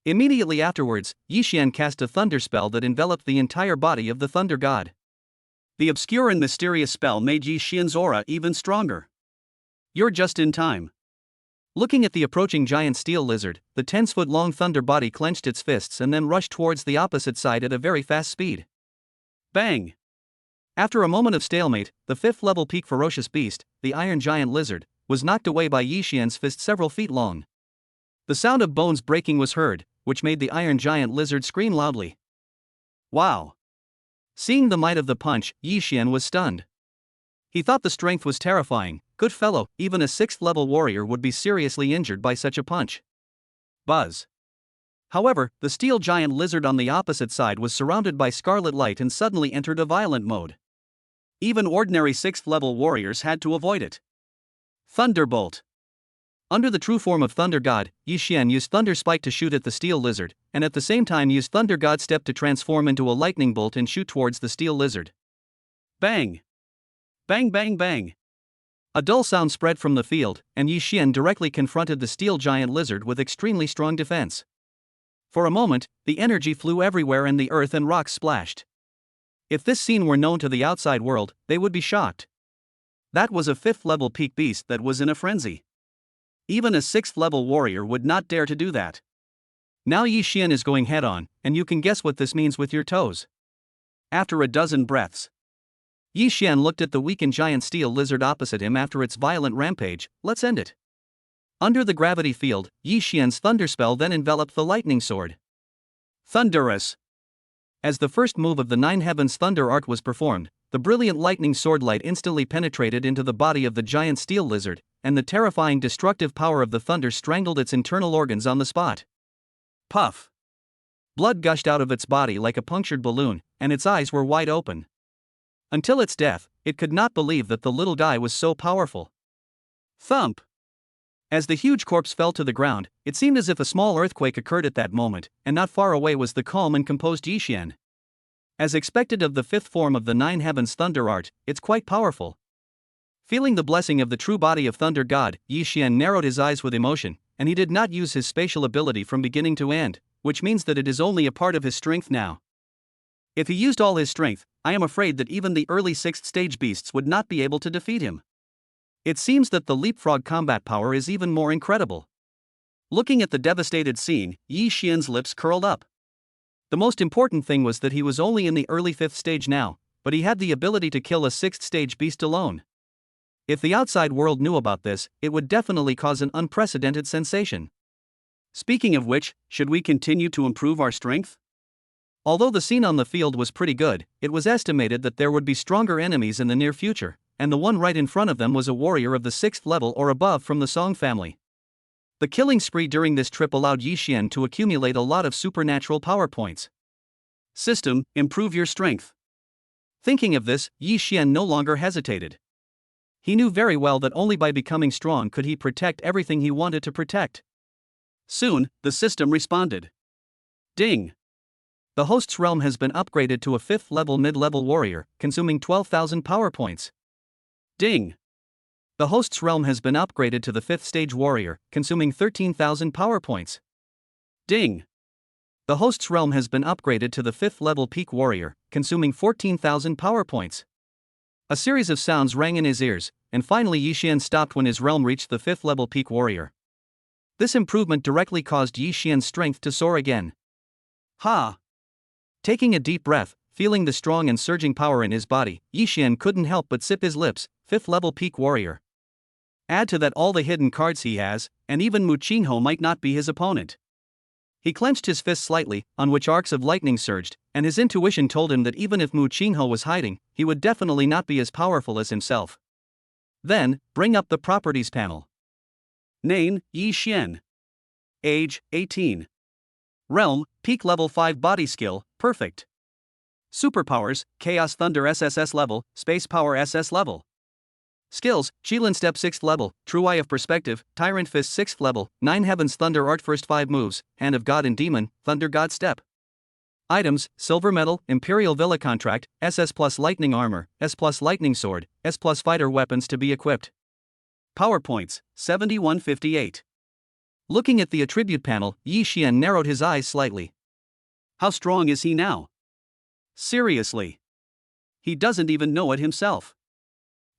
Immediately afterwards, Yi Xian cast a thunder spell that enveloped the entire body of the thunder god. The obscure and mysterious spell made Yi Xian's aura even stronger. You're just in time. Looking at the approaching giant steel lizard, the 10-foot-long thunder body clenched its fists and then rushed towards the opposite side at a very fast speed. Bang! After a moment of stalemate, the 5th level peak ferocious beast, the iron giant lizard, was knocked away by Yi Xian's fist several feet long. The sound of bones breaking was heard, which made the iron giant lizard scream loudly. Wow! Seeing the might of the punch, Yi Xian was stunned. He thought the strength was terrifying. Good fellow, even a 6th level warrior would be seriously injured by such a punch. Buzz. However, the steel giant lizard on the opposite side was surrounded by scarlet light and suddenly entered a violent mode. Even ordinary 6th level warriors had to avoid it. Thunderbolt. Under the true form of Thunder God, Yi Xian used Thunder Spike to shoot at the steel lizard, and at the same time used Thunder God Step to transform into a lightning bolt and shoot towards the steel lizard. Bang! Bang bang bang! A dull sound spread from the field, and Yi Xian directly confronted the steel giant lizard with extremely strong defense. For a moment, the energy flew everywhere and the earth and rocks splashed. If this scene were known to the outside world, they would be shocked. That was a 5th level peak beast that was in a frenzy. Even a 6th level warrior would not dare to do that. Now Yi Xian is going head on, and you can guess what this means with your toes. After a dozen breaths, Yi Xian looked at the weakened giant steel lizard opposite him after its violent rampage. Let's end it. Under the gravity field, Yi Xian's thunder spell then enveloped the lightning sword. Thunderous. As the first move of the Nine Heavens Thunder Art was performed, the brilliant lightning sword light instantly penetrated into the body of the giant steel lizard, and the terrifying destructive power of the thunder strangled its internal organs on the spot. Puff. Blood gushed out of its body like a punctured balloon, and its eyes were wide open. Until its death, it could not believe that the little guy was so powerful. Thump. As the huge corpse fell to the ground, it seemed as if a small earthquake occurred at that moment, and not far away was the calm and composed Yixian. As expected of the fifth form of the Nine Heavens Thunder Art, it's quite powerful. Feeling the blessing of the true body of Thunder God, Yixian narrowed his eyes with emotion, and he did not use his spatial ability from beginning to end, which means that it is only a part of his strength now. If he used all his strength, I am afraid that even the early 6th stage beasts would not be able to defeat him. It seems that the leapfrog combat power is even more incredible. Looking at the devastated scene, Yi Xian's lips curled up. The most important thing was that he was only in the early 5th stage now, but he had the ability to kill a 6th stage beast alone. If the outside world knew about this, it would definitely cause an unprecedented sensation. Speaking of which, should we continue to improve our strength? Although the scene on the field was pretty good, it was estimated that there would be stronger enemies in the near future, and the one right in front of them was a warrior of the 6th level or above from the Song family. The killing spree during this trip allowed Yixian to accumulate a lot of supernatural power points. System, improve your strength. Thinking of this, Yixian no longer hesitated. He knew very well that only by becoming strong could he protect everything he wanted to protect. Soon, the system responded. Ding. The host's realm has been upgraded to a 5th level mid-level warrior, consuming 12,000 power points. Ding. The host's realm has been upgraded to the 5th stage warrior, consuming 13,000 power points. Ding. The host's realm has been upgraded to the 5th level peak warrior, consuming 14,000 power points. A series of sounds rang in his ears, and finally Yixian stopped when his realm reached the 5th level peak warrior. This improvement directly caused Yixian's strength to soar again. Ha! Taking a deep breath, feeling the strong and surging power in his body, Yixian couldn't help but sip his lips. 5th level peak warrior. Add to that all the hidden cards he has, and even Muchinho might not be his opponent. He clenched his fist slightly, on which arcs of lightning surged, and his intuition told him that even if Muchinho was hiding, he would definitely not be as powerful as himself. Then, bring up the properties panel. Name, Yi Xian. Age, 18. Realm, peak level 5 body skill, perfect. Superpowers, Chaos Thunder SSS level, Space Power SS level. Skills, Qilin Step 6th level, True Eye of Perspective, Tyrant Fist 6th level, Nine Heavens Thunder Art first 5 moves, Hand of God and Demon, Thunder God Step. Items, Silver Medal, Imperial Villa Contract, SS plus Lightning Armor, S plus Lightning Sword, S plus Fighter Weapons to be equipped. Power Points, 7158. Looking at the attribute panel, Yixian narrowed his eyes slightly. How strong is he now? Seriously. He doesn't even know it himself.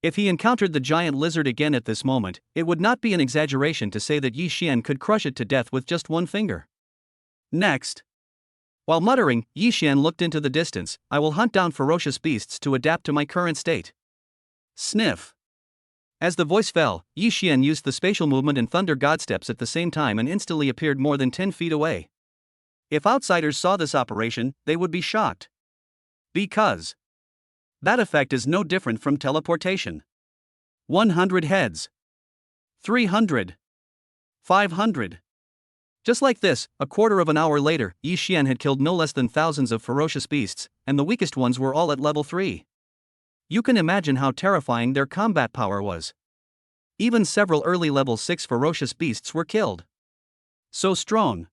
If he encountered the giant lizard again at this moment, it would not be an exaggeration to say that Yixian could crush it to death with just one finger. Next. While muttering, Yixian looked into the distance. I will hunt down ferocious beasts to adapt to my current state. Sniff. As the voice fell, Yixian used the spatial movement and Thunder God Steps at the same time and instantly appeared more than 10 feet away. If outsiders saw this operation, they would be shocked. Because that effect is no different from teleportation. 100 heads. 300. 500. Just like this, a quarter of an hour later, Yixian had killed no less than thousands of ferocious beasts, and the weakest ones were all at level 3. You can imagine how terrifying their combat power was. Even several early level 6 ferocious beasts were killed. So strong.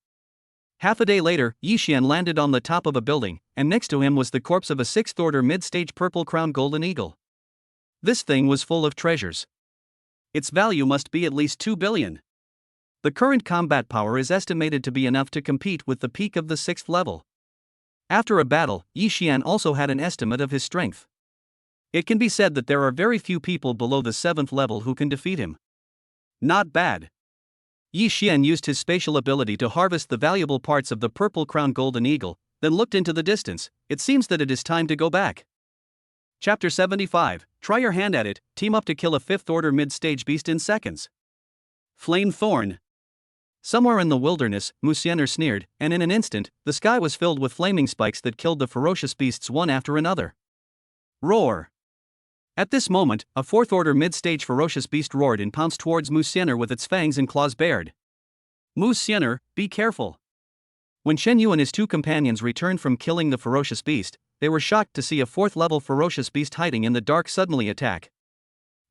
Half a day later, Yixian landed on the top of a building, and next to him was the corpse of a 6th order mid-stage purple-crowned golden eagle. This thing was full of treasures. Its value must be at least 2 billion. The current combat power is estimated to be enough to compete with the peak of the 6th level. After a battle, Yixian also had an estimate of his strength. It can be said that there are very few people below the 7th level who can defeat him. Not bad. Yixian used his spatial ability to harvest the valuable parts of the purple-crowned golden eagle, then looked into the distance. It seems that it is time to go back. Chapter 75, Try your hand at it, team up to kill a 5th order mid-stage beast in seconds. Flame Thorn. Somewhere in the wilderness, Musener sneered, and in an instant, the sky was filled with flaming spikes that killed the ferocious beasts one after another. Roar! At this moment, a fourth-order mid-stage ferocious beast roared and pounced towards Musener with its fangs and claws bared. Musener, be careful! When Shen Yu and his two companions returned from killing the ferocious beast, they were shocked to see a fourth-level ferocious beast hiding in the dark suddenly attack.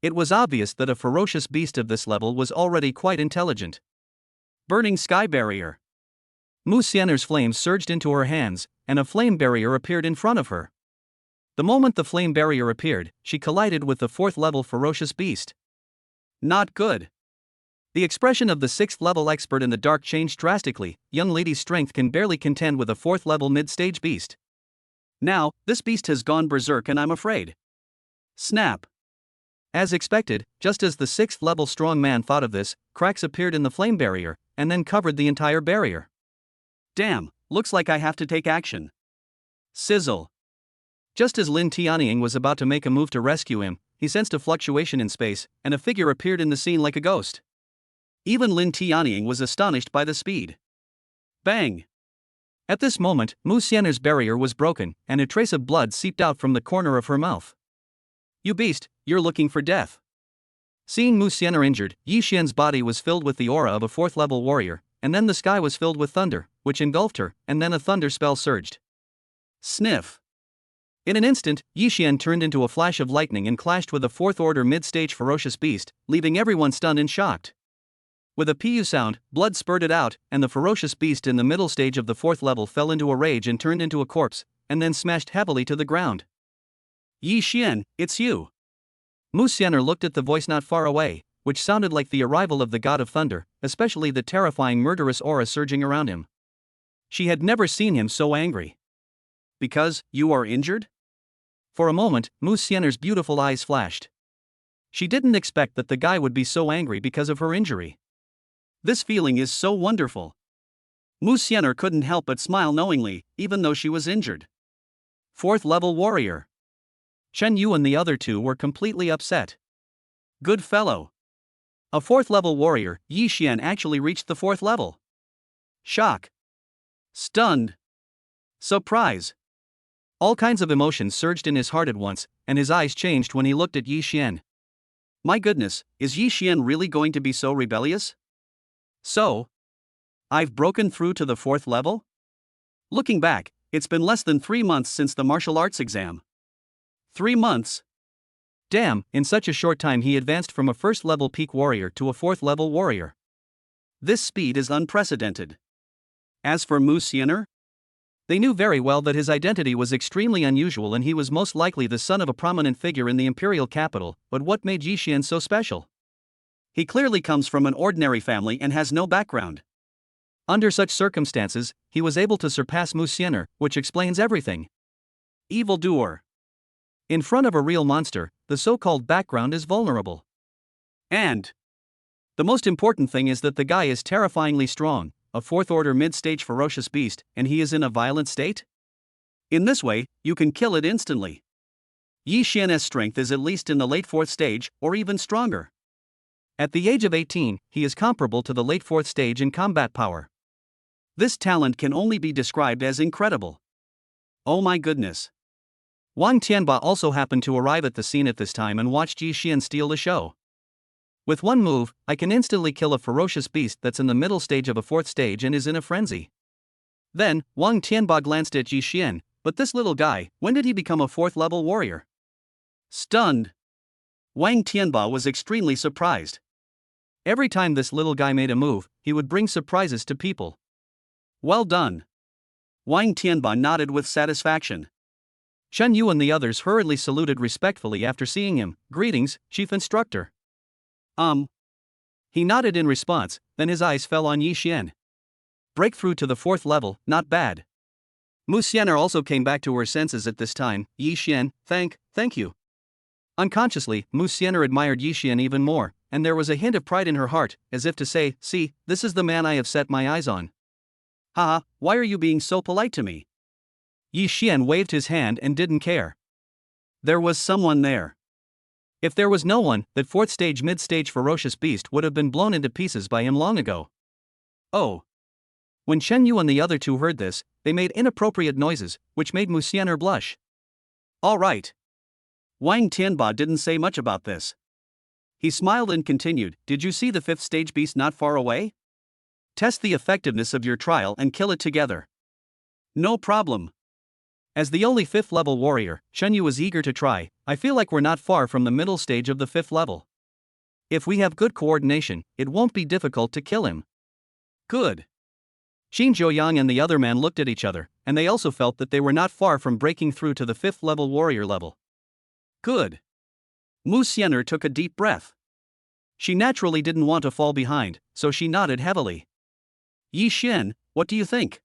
It was obvious that a ferocious beast of this level was already quite intelligent. Burning sky barrier. Musener's flames surged into her hands, and a flame barrier appeared in front of her. The moment the flame barrier appeared, she collided with the fourth-level ferocious beast. Not good. The expression of the sixth-level expert in the dark changed drastically. Young lady's strength can barely contend with a fourth-level mid-stage beast. Now, this beast has gone berserk and I'm afraid. Snap. As expected, just as the sixth-level strong man thought of this, cracks appeared in the flame barrier, and then covered the entire barrier. Damn, looks like I have to take action. Sizzle. Just as Lin Tianying was about to make a move to rescue him, he sensed a fluctuation in space, and a figure appeared in the scene like a ghost. Even Lin Tianying was astonished by the speed. Bang! At this moment, Musener's barrier was broken, and a trace of blood seeped out from the corner of her mouth. You beast, you're looking for death. Seeing Musener injured, Yi Xian's body was filled with the aura of a fourth-level warrior, and then the sky was filled with thunder, which engulfed her, and then a thunder spell surged. Sniff. In an instant, Yi Xian turned into a flash of lightning and clashed with a fourth-order mid-stage ferocious beast, leaving everyone stunned and shocked. With a pu sound, blood spurted out, and the ferocious beast in the middle stage of the fourth level fell into a rage and turned into a corpse, and then smashed heavily to the ground. Yi Xian, it's you. Musener looked at the voice not far away, which sounded like the arrival of the god of thunder, especially the terrifying murderous aura surging around him. She had never seen him so angry. Because, you are injured? For a moment, Musener's beautiful eyes flashed. She didn't expect that the guy would be so angry because of her injury. This feeling is so wonderful. Musener couldn't help but smile knowingly, even though she was injured. Fourth-level warrior. Shen Yu and the other two were completely upset. Good fellow. A fourth-level warrior, Yi Xian actually reached the fourth level. Shock. Stunned. Surprise. All kinds of emotions surged in his heart at once, and his eyes changed when he looked at Yi Xian. My goodness, is Yi Xian really going to be so rebellious? So? I've broken through to the fourth level? Looking back, it's been less than 3 months since the martial arts exam. 3 months? Damn, in such a short time he advanced from a first-level peak warrior to a fourth-level warrior. This speed is unprecedented. As for Musener, they knew very well that his identity was extremely unusual and he was most likely the son of a prominent figure in the imperial capital, but what made Yi Xian so special? He clearly comes from an ordinary family and has no background. Under such circumstances, he was able to surpass Musener, which explains everything. Evildoer. In front of a real monster, the so-called background is vulnerable. And the most important thing is that the guy is terrifyingly strong, a fourth-order mid-stage ferocious beast, and he is in a violent state? In this way, you can kill it instantly. Yi Xian's strength is at least in the late fourth stage, or even stronger. At the age of 18, he is comparable to the late fourth stage in combat power. This talent can only be described as incredible. Oh my goodness. Wang Tianba also happened to arrive at the scene at this time and watched Yi Xian steal the show. With one move, I can instantly kill a ferocious beast that's in the middle stage of a fourth stage and is in a frenzy. Then, Wang Tianba glanced at Yi Xian, but this little guy, when did he become a fourth-level warrior? Stunned. Wang Tianba was extremely surprised. Every time this little guy made a move, he would bring surprises to people. Well done. Wang Tianba nodded with satisfaction. Shen Yu and the others hurriedly saluted respectfully after seeing him. Greetings, Chief Instructor. He nodded in response, then his eyes fell on Yi Xian. Breakthrough to the fourth level, not bad. Musener also came back to her senses at this time. Yi Xian, thank you. Unconsciously, Musener admired Yi Xian even more, and there was a hint of pride in her heart, as if to say, see, this is the man I have set my eyes on. Haha, why are you being so polite to me? Yi Xian waved his hand and didn't care. There was someone there. If there was no one, that fourth stage mid-stage ferocious beast would have been blown into pieces by him long ago. Oh. When Chen Yu and the other two heard this, they made inappropriate noises, which made Musener blush. Alright. Wang Tianba didn't say much about this. He smiled and continued, did you see the fifth stage beast not far away? Test the effectiveness of your trial and kill it together. No problem. As the only 5th level warrior, Chen Yu was eager to try. I feel like we're not far from the middle stage of the 5th level. If we have good coordination, it won't be difficult to kill him. Good. Xin Zhuoyang and the other man looked at each other, and they also felt that they were not far from breaking through to the 5th level warrior level. Good. Musener took a deep breath. She naturally didn't want to fall behind, so she nodded heavily. Yi Xian, what do you think?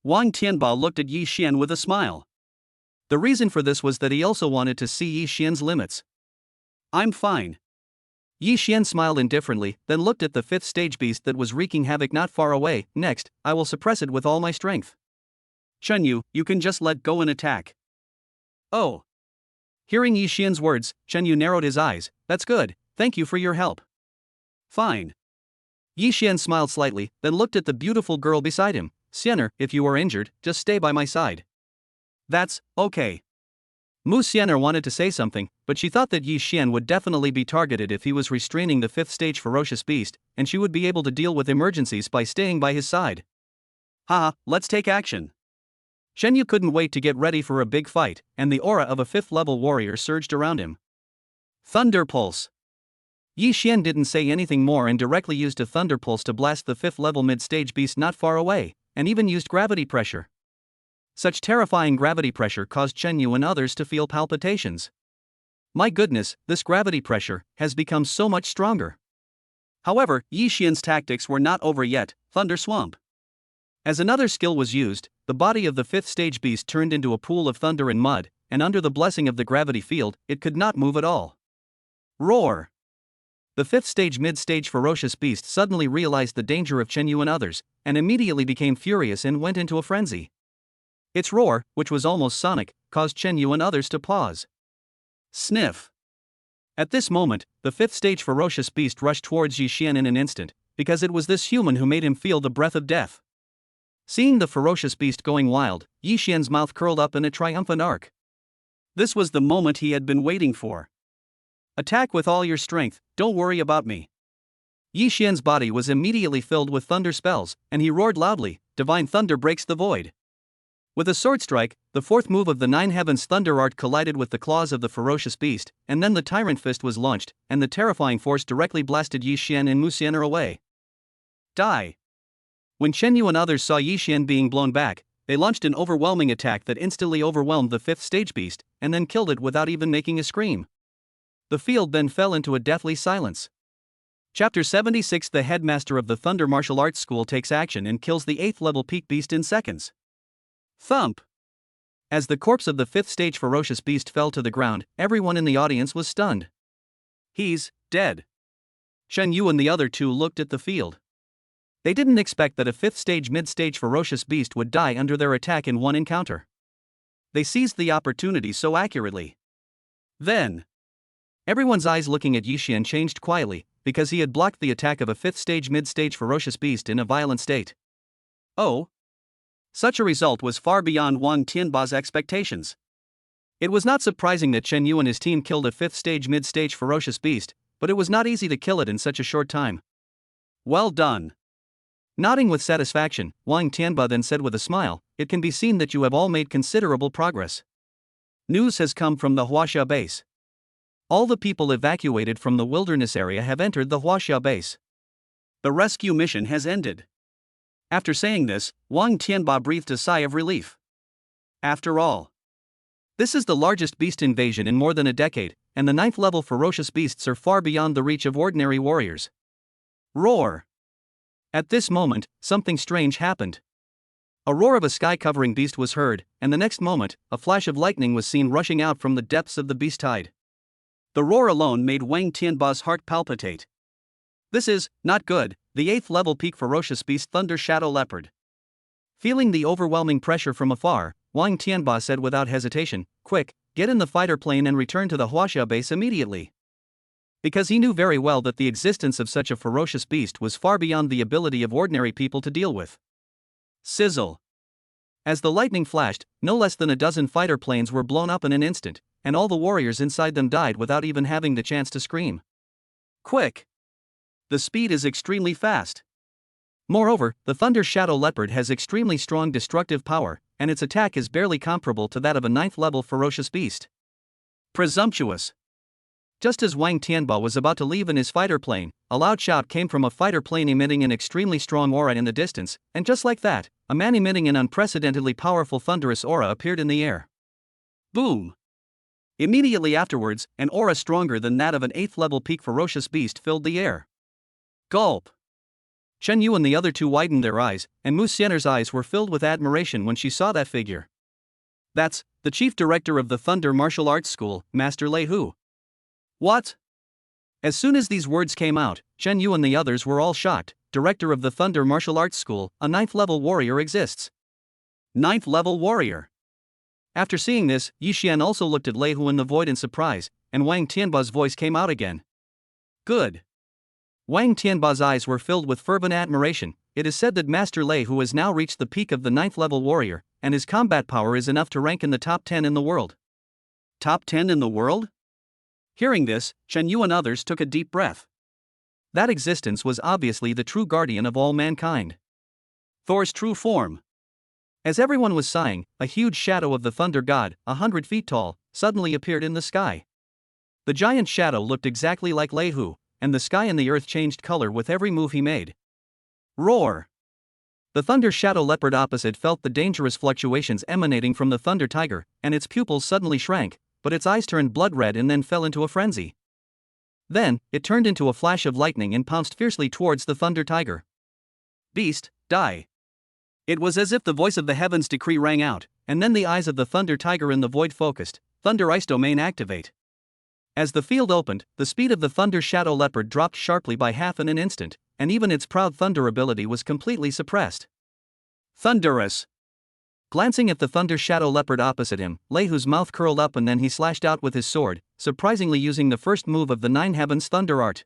Wang Tianba looked at Yi Xian with a smile. The reason for this was that he also wanted to see Yi Xian's limits. I'm fine. Yi Xian smiled indifferently, then looked at the 5th stage beast that was wreaking havoc not far away. Next, I will suppress it with all my strength. Chen Yu, you can just let go and attack. Oh. Hearing Yi Xian's words, Chen Yu narrowed his eyes. That's good, thank you for your help. Fine. Yi Xian smiled slightly, then looked at the beautiful girl beside him. Musener, if you are injured, just stay by my side. That's okay. Musener wanted to say something, but she thought that Yi Xian would definitely be targeted if he was restraining the 5th stage ferocious beast, and she would be able to deal with emergencies by staying by his side. Haha, let's take action. Chen Yu couldn't wait to get ready for a big fight, and the aura of a 5th level warrior surged around him. Thunder Pulse. Yi Xian didn't say anything more and directly used a thunder pulse to blast the 5th level mid-stage beast not far away, and even used gravity pressure. Such terrifying gravity pressure caused Chen Yu and others to feel palpitations. My goodness, this gravity pressure has become so much stronger. However, Yi Xian's tactics were not over yet. Thunder Swamp. As another skill was used, the body of the 5th stage beast turned into a pool of thunder and mud, and under the blessing of the gravity field, it could not move at all. Roar. The 5th stage mid-stage ferocious beast suddenly realized the danger of Chen Yu and others, and immediately became furious and went into a frenzy. Its roar, which was almost sonic, caused Chen Yu and others to pause. Sniff. At this moment, the 5th stage ferocious beast rushed towards Yi Xian in an instant, because it was this human who made him feel the breath of death. Seeing the ferocious beast going wild, Yi Xian's mouth curled up in a triumphant arc. This was the moment he had been waiting for. Attack with all your strength, don't worry about me. Yi Xian's body was immediately filled with thunder spells, and he roared loudly, Divine Thunder breaks the void. With a sword strike, the 4th move of the 9 Heavens Thunder Art collided with the claws of the ferocious beast, and then the Tyrant Fist was launched, and the terrifying force directly blasted Yi Xian and Musener away. Die. When Chen Yu and others saw Yi Xian being blown back, they launched an overwhelming attack that instantly overwhelmed the 5th stage beast, and then killed it without even making a scream. The field then fell into a deathly silence. Chapter 76 The headmaster of the Thunder Martial Arts School takes action and kills the 8th level peak beast in seconds. Thump. As the corpse of the 5th stage ferocious beast fell to the ground, everyone in the audience was stunned. He's dead. Chen Yu and the other two looked at the field. They didn't expect that a 5th stage mid-stage ferocious beast would die under their attack in one encounter. They seized the opportunity so accurately. Then, everyone's eyes looking at Yi Xian changed quietly, because he had blocked the attack of a 5th stage mid-stage ferocious beast in a violent state. Oh. Such a result was far beyond Wang Tianba's expectations. It was not surprising that Chen Yu and his team killed a 5th stage mid-stage ferocious beast, but it was not easy to kill it in such a short time. Well done. Nodding with satisfaction, Wang Tianba then said with a smile, it can be seen that you have all made considerable progress. News has come from the Huaxia base. All the people evacuated from the wilderness area have entered the Huaxia base. The rescue mission has ended. After saying this, Wang Tianba breathed a sigh of relief. After all, this is the largest beast invasion in more than a decade, and the 9th level ferocious beasts are far beyond the reach of ordinary warriors. Roar. At this moment, something strange happened. A roar of a sky-covering beast was heard, and the next moment, a flash of lightning was seen rushing out from the depths of the beast tide. The roar alone made Wang Tianba's heart palpitate. This is not good, the 8th level peak ferocious beast Thunder Shadow Leopard. Feeling the overwhelming pressure from afar, Wang Tianba said without hesitation, quick, get in the fighter plane and return to the Huaxia base immediately. because he knew very well that the existence of such a ferocious beast was far beyond the ability of ordinary people to deal with. Sizzle. As the lightning flashed, no less than a dozen fighter planes were blown up in an instant, and all the warriors inside them died without even having the chance to scream. Quick! The speed is extremely fast. Moreover, the Thunder Shadow Leopard has extremely strong destructive power, and its attack is barely comparable to that of a 9th-level ferocious beast. Presumptuous. Just as Wang Tianba was about to leave in his fighter plane, a loud shout came from a fighter plane emitting an extremely strong aura in the distance, and just like that, a man emitting an unprecedentedly powerful thunderous aura appeared in the air. Boom! Immediately afterwards, an aura stronger than that of an 8th-level peak ferocious beast filled the air. Gulp! Chen Yu and the other two widened their eyes, and Musener's eyes were filled with admiration when she saw that figure. That's the chief director of the Thunder Martial Arts School, Master Lei Hu. What? As soon as these words came out, Chen Yu and the others were all shocked. Director of the Thunder Martial Arts School, a 9th-level warrior exists. 9th-level warrior. After seeing this, Yixian also looked at Lei Hu in the void in surprise, and Wang Tianba's voice came out again. Good. Wang Tianba's eyes were filled with fervent admiration. It is said that Master Lei Hu has now reached the peak of the 9th-level warrior, and his combat power is enough to rank in the top 10 in the world. Top 10 in the world? Hearing this, Chen Yu and others took a deep breath. That existence was obviously the true guardian of all mankind. Thor's true form. As everyone was sighing, a huge shadow of the thunder god, 100 feet tall, suddenly appeared in the sky. The giant shadow looked exactly like Lei Hu, and the sky and the earth changed color with every move he made. Roar! The Thunder Shadow Leopard opposite felt the dangerous fluctuations emanating from the Thunder Tiger, and its pupils suddenly shrank, but its eyes turned blood red and then fell into a frenzy. Then, it turned into a flash of lightning and pounced fiercely towards the Thunder Tiger. Beast, die! It was as if the voice of the heavens decree rang out, and then the eyes of the Thunder Tiger in the void focused. Thunder Ice Domain activate. As the field opened, the speed of the Thunder Shadow Leopard dropped sharply by half in an instant, and even its proud thunder ability was completely suppressed. Thunderous! Glancing at the Thunder Shadow Leopard opposite him, Lei Hu's mouth curled up and then he slashed out with his sword, surprisingly using the first move of the Nine Heavens Thunder Art.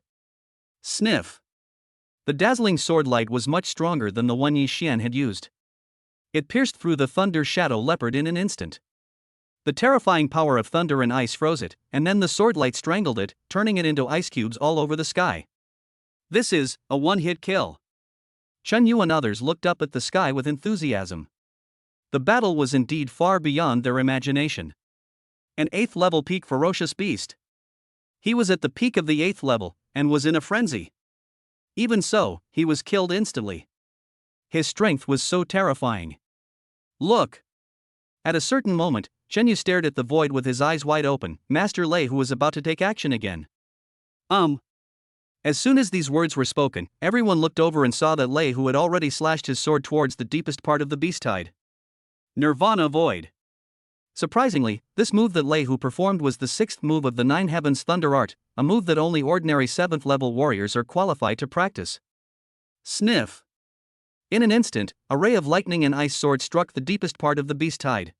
Sniff! The dazzling sword light was much stronger than the one Yi Xian had used. It pierced through the Thunder Shadow Leopard in an instant. The terrifying power of thunder and ice froze it, and then the sword light strangled it, turning it into ice cubes all over the sky. This is a one-hit kill. Chen Yu and others looked up at the sky with enthusiasm. The battle was indeed far beyond their imagination. An 8th-level peak ferocious beast. He was at the peak of the 8th level, and was in a frenzy. Even so, he was killed instantly. His strength was so terrifying. Look! At a certain moment, Chen Yu stared at the void with his eyes wide open. Master Lei Hu was about to take action again. As soon as these words were spoken, everyone looked over and saw that Lei Hu had already slashed his sword towards the deepest part of the beast tide. Nirvana Void. Surprisingly, this move that Lei Hu performed was the 6th move of the Nine Heavens Thunder Art, a move that only ordinary 7th-level warriors are qualified to practice. Sniff! In an instant, a ray of lightning and ice sword struck the deepest part of the beast tide.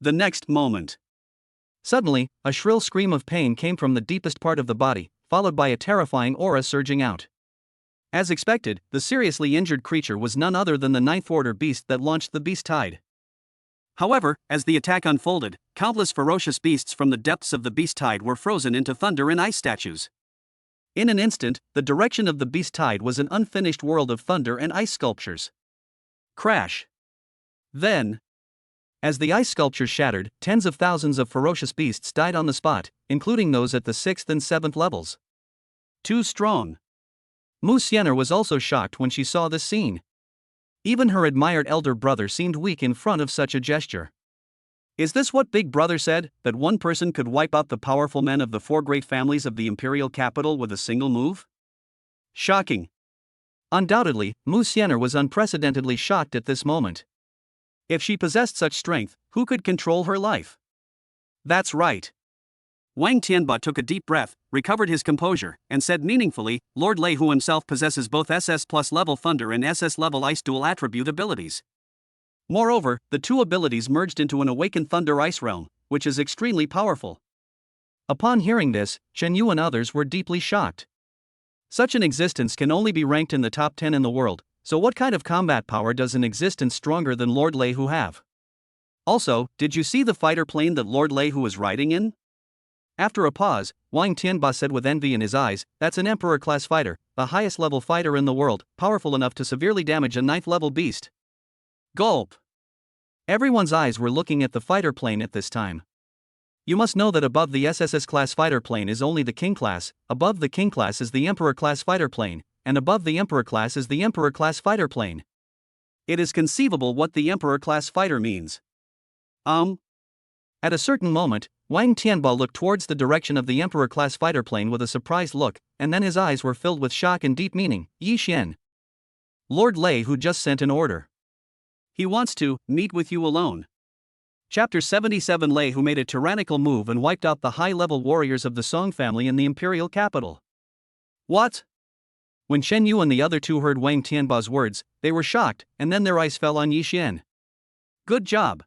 The next moment. Suddenly, a shrill scream of pain came from the deepest part of the body, followed by a terrifying aura surging out. As expected, the seriously injured creature was none other than the 9th-order beast that launched the beast tide. However, as the attack unfolded, countless ferocious beasts from the depths of the beast tide were frozen into thunder and ice statues. In an instant, the direction of the beast tide was an unfinished world of thunder and ice sculptures. Crash! Then, as the ice sculptures shattered, tens of thousands of ferocious beasts died on the spot, including those at the 6th and 7th levels. Too strong. Musener was also shocked when she saw this scene. Even her admired elder brother seemed weak in front of such a gesture. Is this what Big Brother said, that one person could wipe out the powerful men of the 4 great families of the imperial capital with a single move? Shocking. Undoubtedly, Musener was unprecedentedly shocked at this moment. If she possessed such strength, who could control her life? That's right. Wang Tianba took a deep breath, recovered his composure, and said meaningfully, Lord Lei Hu himself possesses both SS plus level thunder and SS level ice dual attribute abilities. Moreover, the two abilities merged into an awakened thunder ice realm, which is extremely powerful. Upon hearing this, Chen Yu and others were deeply shocked. Such an existence can only be ranked in the top 10 in the world, so what kind of combat power does an existence stronger than Lord Lei Hu have? Also, did you see the fighter plane that Lord Lei Hu was riding in? After a pause, Wang Tianba said with envy in his eyes, that's an Emperor-class fighter, the highest level fighter in the world, powerful enough to severely damage a 9th level beast. Gulp! Everyone's eyes were looking at the fighter plane at this time. You must know that above the SSS-class fighter plane is only the King class, above the King class is the Emperor-class fighter plane, and above the Emperor class is the Emperor-class fighter plane. It is conceivable what the Emperor-class fighter means. At a certain moment, Wang Tianba looked towards the direction of the Emperor-class fighter plane with a surprised look, and then his eyes were filled with shock and deep meaning. Yi Xian. Lord Lei Hu just sent an order. He wants to meet with you alone. Chapter 77. Lei Hu made a tyrannical move and wiped out the high-level warriors of the Song family in the imperial capital. What? When Shen Yu and the other two heard Wang Tianba's words, they were shocked, and then their eyes fell on Yi Xian. Good job.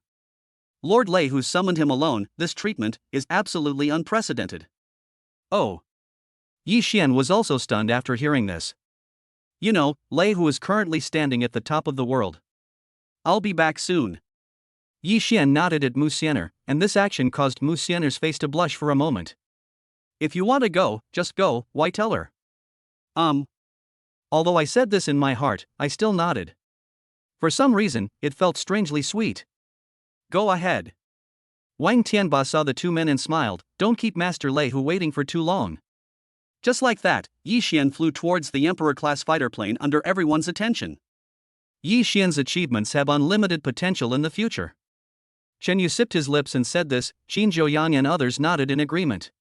Lord Lei Hu summoned him alone. This treatment is absolutely unprecedented. Oh. Yi Xian was also stunned after hearing this. You know, Lei Hu is currently standing at the top of the world. I'll be back soon. Yi Xian nodded at Musener, and this action caused Musener's face to blush for a moment. If you want to go, just go, why tell her? Although I said this in my heart, I still nodded. For some reason, it felt strangely sweet. Go ahead. Wang Tianba saw the two men and smiled, don't keep Master Lei Hu waiting for too long. Just like that, Yi Xian flew towards the Emperor-class fighter plane under everyone's attention. Yi Xian's achievements have unlimited potential in the future. Chen Yu sipped his lips and said this. Qin Zhouyan and others nodded in agreement.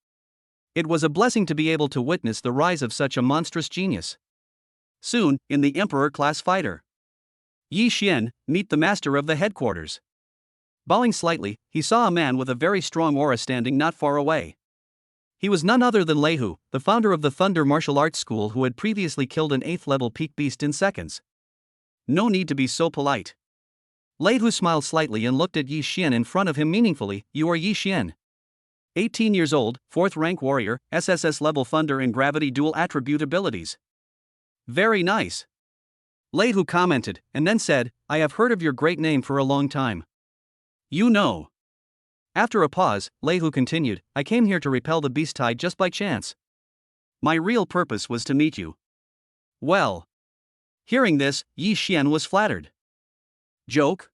It was a blessing to be able to witness the rise of such a monstrous genius. Soon, in the Emperor-class fighter. Yi Xian, meet the master of the headquarters. Bowing slightly, he saw a man with a very strong aura standing not far away. He was none other than Lei Hu, the founder of the Thunder Martial Arts School who had previously killed an 8th-level peak beast in seconds. No need to be so polite. Lei Hu smiled slightly and looked at Yi Xian in front of him meaningfully. You are Yi Xian. 18 years old, 4th rank warrior, SSS level thunder and gravity dual attribute abilities. Very nice. Lei Hu commented, and then said, I have heard of your great name for a long time. You know. After a pause, Lei Hu continued, I came here to repel the beast tide just by chance. My real purpose was to meet you. Well. Hearing this, Yi Xian was flattered. Joke?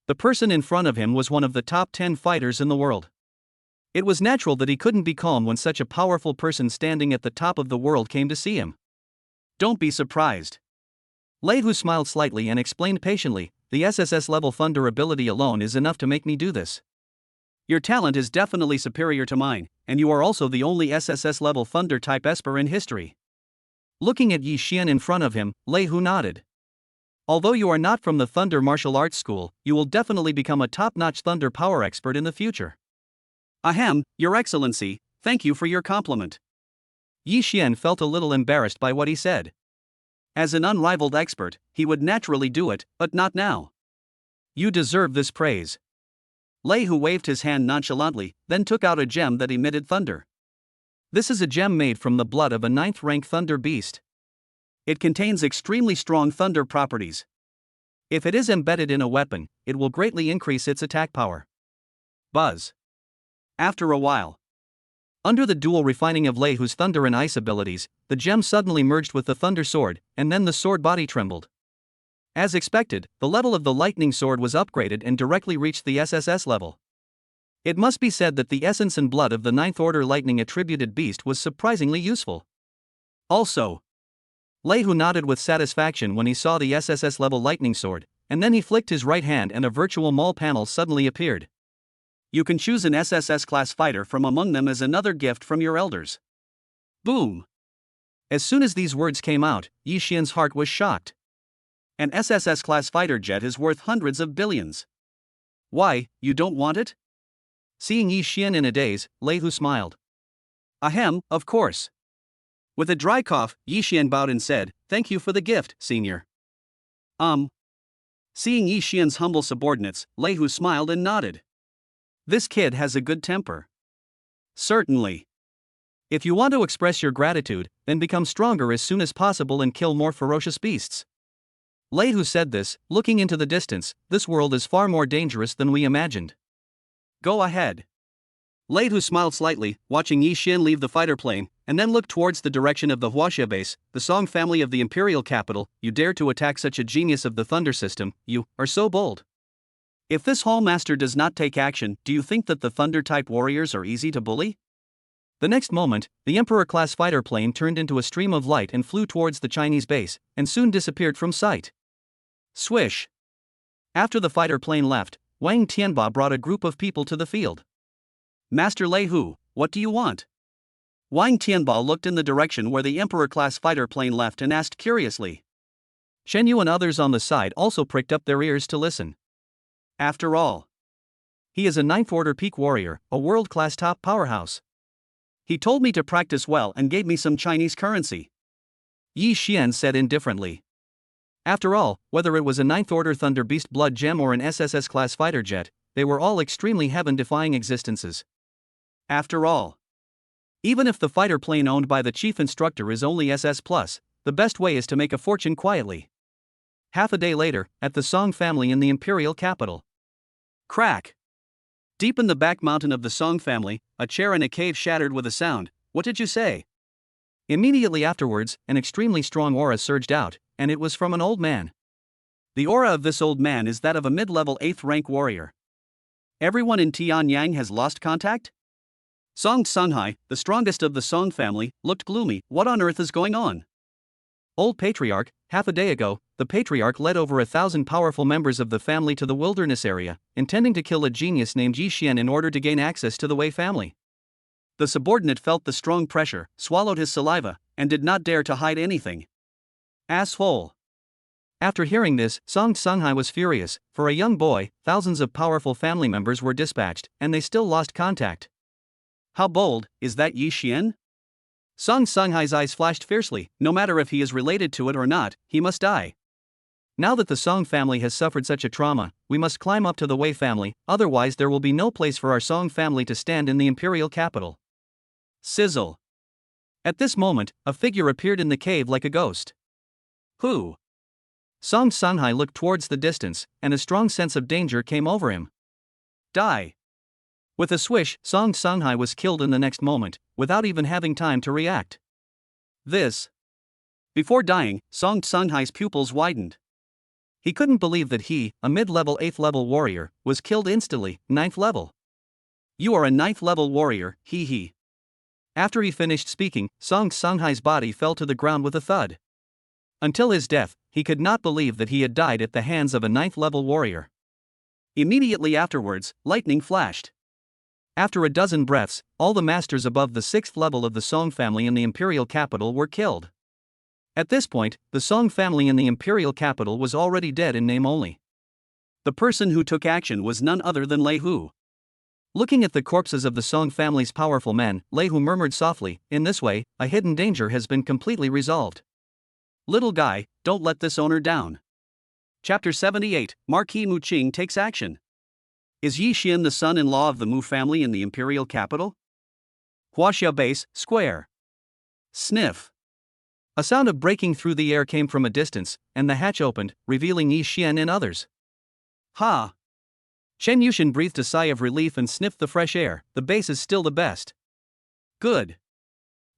The person in front of him was one of the top 10 fighters in the world. It was natural that he couldn't be calm when such a powerful person standing at the top of the world came to see him. Don't be surprised. Lei Hu smiled slightly and explained patiently, the SSS level thunder ability alone is enough to make me do this. Your talent is definitely superior to mine, and you are also the only SSS level thunder type esper in history. Looking at Yi Xian in front of him, Lei Hu nodded. Although you are not from the Thunder Martial Arts School, you will definitely become a top-notch thunder power expert in the future. Ahem, Your Excellency, thank you for your compliment. Yi Xian felt a little embarrassed by what he said. As an unrivaled expert, he would naturally do it, but not now. You deserve this praise. Lei Hu waved his hand nonchalantly, then took out a gem that emitted thunder. This is a gem made from the blood of a 9th-rank thunder beast. It contains extremely strong thunder properties. If it is embedded in a weapon, it will greatly increase its attack power. Buzz. After a while, under the dual refining of Lei Hu's thunder and ice abilities, the gem suddenly merged with the thunder sword, and then the sword body trembled. As expected, the level of the lightning sword was upgraded and directly reached the SSS level. It must be said that the essence and blood of the 9th order lightning attributed beast was surprisingly useful. Also, Lei Hu nodded with satisfaction when he saw the SSS level lightning sword, and then he flicked his right hand and a virtual mall panel suddenly appeared. You can choose an SSS class fighter from among them as another gift from your elders. Boom! As soon as these words came out, Yi Xian's heart was shocked. An SSS class fighter jet is worth hundreds of billions. Why, you don't want it? Seeing Yi Xian in a daze, Lei Hu smiled. Ahem, of course. With a dry cough, Yi Xian bowed and said, Thank you for the gift, senior. Seeing Yi Xian's humble subordinates, Lei Hu smiled and nodded. This kid has a good temper. Certainly. If you want to express your gratitude, then become stronger as soon as possible and kill more ferocious beasts. Lei Hu said this, looking into the distance. This world is far more dangerous than we imagined. Go ahead. Lei Hu smiled slightly, watching Yi Xian leave the fighter plane, and then looked towards the direction of the Huaxia base. The Song family of the imperial capital. You dare to attack such a genius of the thunder system, you are so bold. If this Hall Master does not take action, do you think that the thunder-type warriors are easy to bully? The next moment, the Emperor-class fighter plane turned into a stream of light and flew towards the Chinese base, and soon disappeared from sight. Swish! After the fighter plane left, Wang Tianba brought a group of people to the field. Master Lei Hu, what do you want? Wang Tianba looked in the direction where the Emperor-class fighter plane left and asked curiously. Shen Yu and others on the side also pricked up their ears to listen. After all, he is a 9th Order peak warrior, a world-class top powerhouse. He told me to practice well and gave me some Chinese currency. Yi Xian said indifferently. After all, whether it was a 9th Order Thunder Beast Blood Gem or an SSS-class fighter jet, they were all extremely heaven-defying existences. After all, even if the fighter plane owned by the chief instructor is only SS+, the best way is to make a fortune quietly. Half a day later, at the Song family in the imperial capital. Crack! Deep in the back mountain of the Song family, a chair in a cave shattered with a sound. What did you say? Immediately afterwards, an extremely strong aura surged out, and it was from an old man. The aura of this old man is that of a mid-level 8th rank warrior. Everyone in Tianyang has lost contact? Song Sunghai, the strongest of the Song family, looked gloomy. What on earth is going on? Old Patriarch, half a day ago, the Patriarch led over 1,000 powerful members of the family to the wilderness area, intending to kill a genius named Yi Xian in order to gain access to the Wei family. The subordinate felt the strong pressure, swallowed his saliva, and did not dare to hide anything. Asshole. After hearing this, Song Sunghai was furious. For a young boy, thousands of powerful family members were dispatched, and they still lost contact. How bold is that Yi Xian? Song Sunghai's eyes flashed fiercely. No matter if he is related to it or not, he must die. Now that the Song family has suffered such a trauma, we must climb up to the Wei family, otherwise there will be no place for our Song family to stand in the imperial capital. Sizzle. At this moment, a figure appeared in the cave like a ghost. Who? Song Sunghai looked towards the distance, and a strong sense of danger came over him. Die. With a swish, Song Sunghai was killed in the next moment, without even having time to react. This. Before dying, Song Sunghai's pupils widened. He couldn't believe that he, a mid-level 8th level warrior, was killed instantly, 9th level. You are a 9th level warrior, he. After he finished speaking, Song Sunghai's body fell to the ground with a thud. Until his death, he could not believe that he had died at the hands of a 9th level warrior. Immediately afterwards, lightning flashed. After a dozen breaths, all the masters above the 6th level of the Song family in the imperial capital were killed. At this point, the Song family in the imperial capital was already dead in name only. The person who took action was none other than Lei Hu. Looking at the corpses of the Song family's powerful men, Lei Hu murmured softly, "In this way, a hidden danger has been completely resolved." Little guy, don't let this owner down. Chapter 78, Marquis Mu Qing takes action. Is Yi Xian the son-in-law of the Mu family in the imperial capital? Huaxia base, square. Sniff. A sound of breaking through the air came from a distance, and the hatch opened, revealing Yi Xian and others. Ha! Shen Yushin breathed a sigh of relief and sniffed the fresh air. The base is still the best. Good.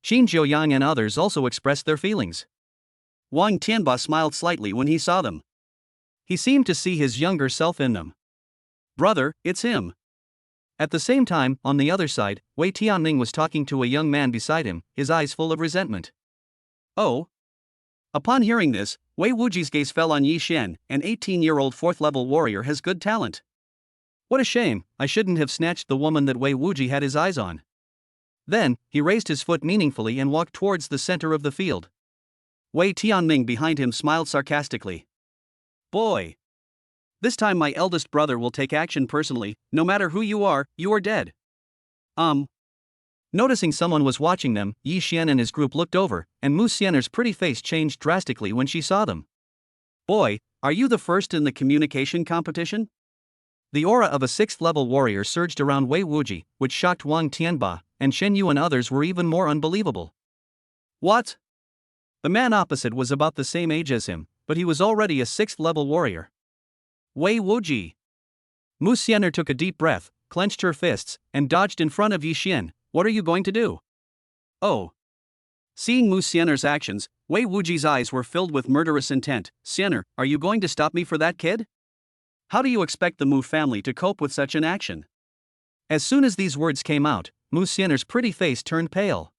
Qin Zhuoyang and others also expressed their feelings. Wang Tianba smiled slightly when he saw them. He seemed to see his younger self in them. Brother, it's him. At the same time, on the other side, Wei Tianming was talking to a young man beside him, his eyes full of resentment. Oh. Upon hearing this, Wei Wuji's gaze fell on Yi Xian. An 18-year-old 4th-level warrior has good talent. What a shame, I shouldn't have snatched the woman that Wei Wuji had his eyes on. Then, he raised his foot meaningfully and walked towards the center of the field. Wei Tianming behind him smiled sarcastically. Boy. This time my eldest brother will take action personally. No matter who you are dead. Noticing someone was watching them, Yi Xian and his group looked over, and Musener's pretty face changed drastically when she saw them. Boy, are you the first in the communication competition? The aura of a 6th-level warrior surged around Wei Wuji, which shocked Wang Tianba, and Shen Yu and others were even more unbelievable. What? The man opposite was about the same age as him, but he was already a 6th-level warrior. Wei Wuji. Musener took a deep breath, clenched her fists, and dodged in front of Yi Xian. What are you going to do? Oh. Seeing Musener's actions, Wei Wuji's eyes were filled with murderous intent. Xianer, are you going to stop me for that kid? How do you expect the Mu family to cope with such an action? As soon as these words came out, Musener's pretty face turned pale.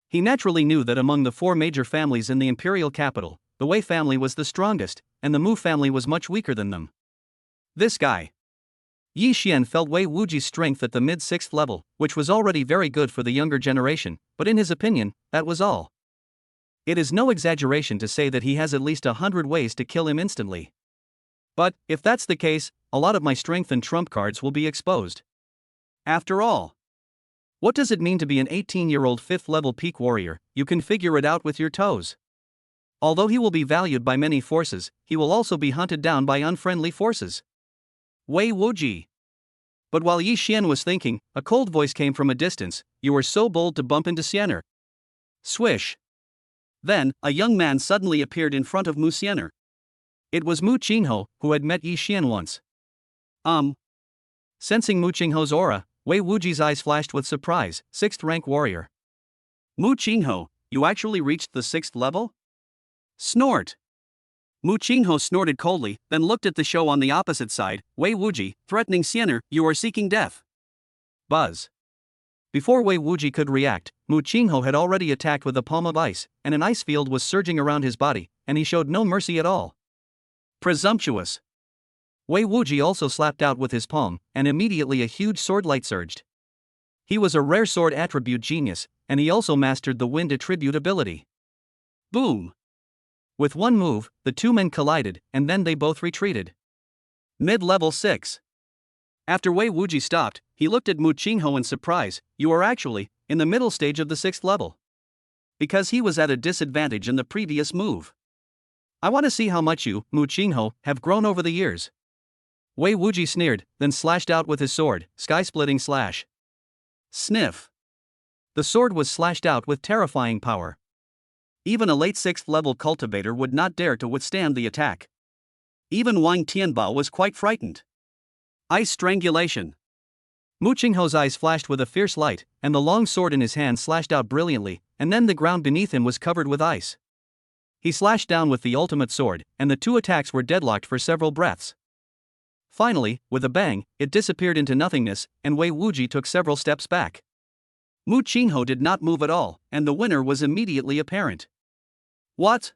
He naturally knew that among the 4 major families in the imperial capital, the Wei family was the strongest, and the Mu family was much weaker than them. This guy. Yi Xian felt Wei Wuji's strength at the mid-6th level, which was already very good for the younger generation, but in his opinion, that was all. It is no exaggeration to say that he has at least 100 ways to kill him instantly. But, if that's the case, a lot of my strength and trump cards will be exposed. After all, what does it mean to be an 18-year-old 5th-level peak warrior? You can figure it out with your toes. Although he will be valued by many forces, he will also be hunted down by unfriendly forces. Wei Wuji. But while Yi Xian was thinking, a cold voice came from a distance. You were so bold to bump into Xianer. Swish. Then, a young man suddenly appeared in front of Musener. It was Mu Qingho, who had met Yi Xian once. Sensing Mu Qingho's aura, Wei Wuji's eyes flashed with surprise. 6th-rank warrior. Mu Qingho, you actually reached the 6th level? Snort. Mu Qingho snorted coldly, then looked at the show on the opposite side. Wei Wuji, threatening Xianer, you are seeking death. Buzz. Before Wei Wuji could react, Mu Qingho had already attacked with a palm of ice, and an ice field was surging around his body, and he showed no mercy at all. Presumptuous. Wei Wuji also slapped out with his palm, and immediately a huge sword light surged. He was a rare sword attribute genius, and he also mastered the wind attribute ability. Boom! With one move, the 2 men collided, and then they both retreated. Mid-level 6. After Wei Wuji stopped, he looked at Mu Qingho in surprise. You are actually in the middle stage of the 6th level. Because he was at a disadvantage in the previous move. I want to see how much you, Mu Qingho, have grown over the years. Wei Wuji sneered, then slashed out with his sword, sky-splitting slash. Sniff. The sword was slashed out with terrifying power. Even a late 6th level cultivator would not dare to withstand the attack. Even Wang Tianba was quite frightened. Ice strangulation. Mu Qingho's eyes flashed with a fierce light, and the long sword in his hand slashed out brilliantly, and then the ground beneath him was covered with ice. He slashed down with the ultimate sword, and the 2 attacks were deadlocked for several breaths. Finally, with a bang, it disappeared into nothingness, and Wei Wuji took several steps back. Mu Qingho did not move at all, and the winner was immediately apparent. What?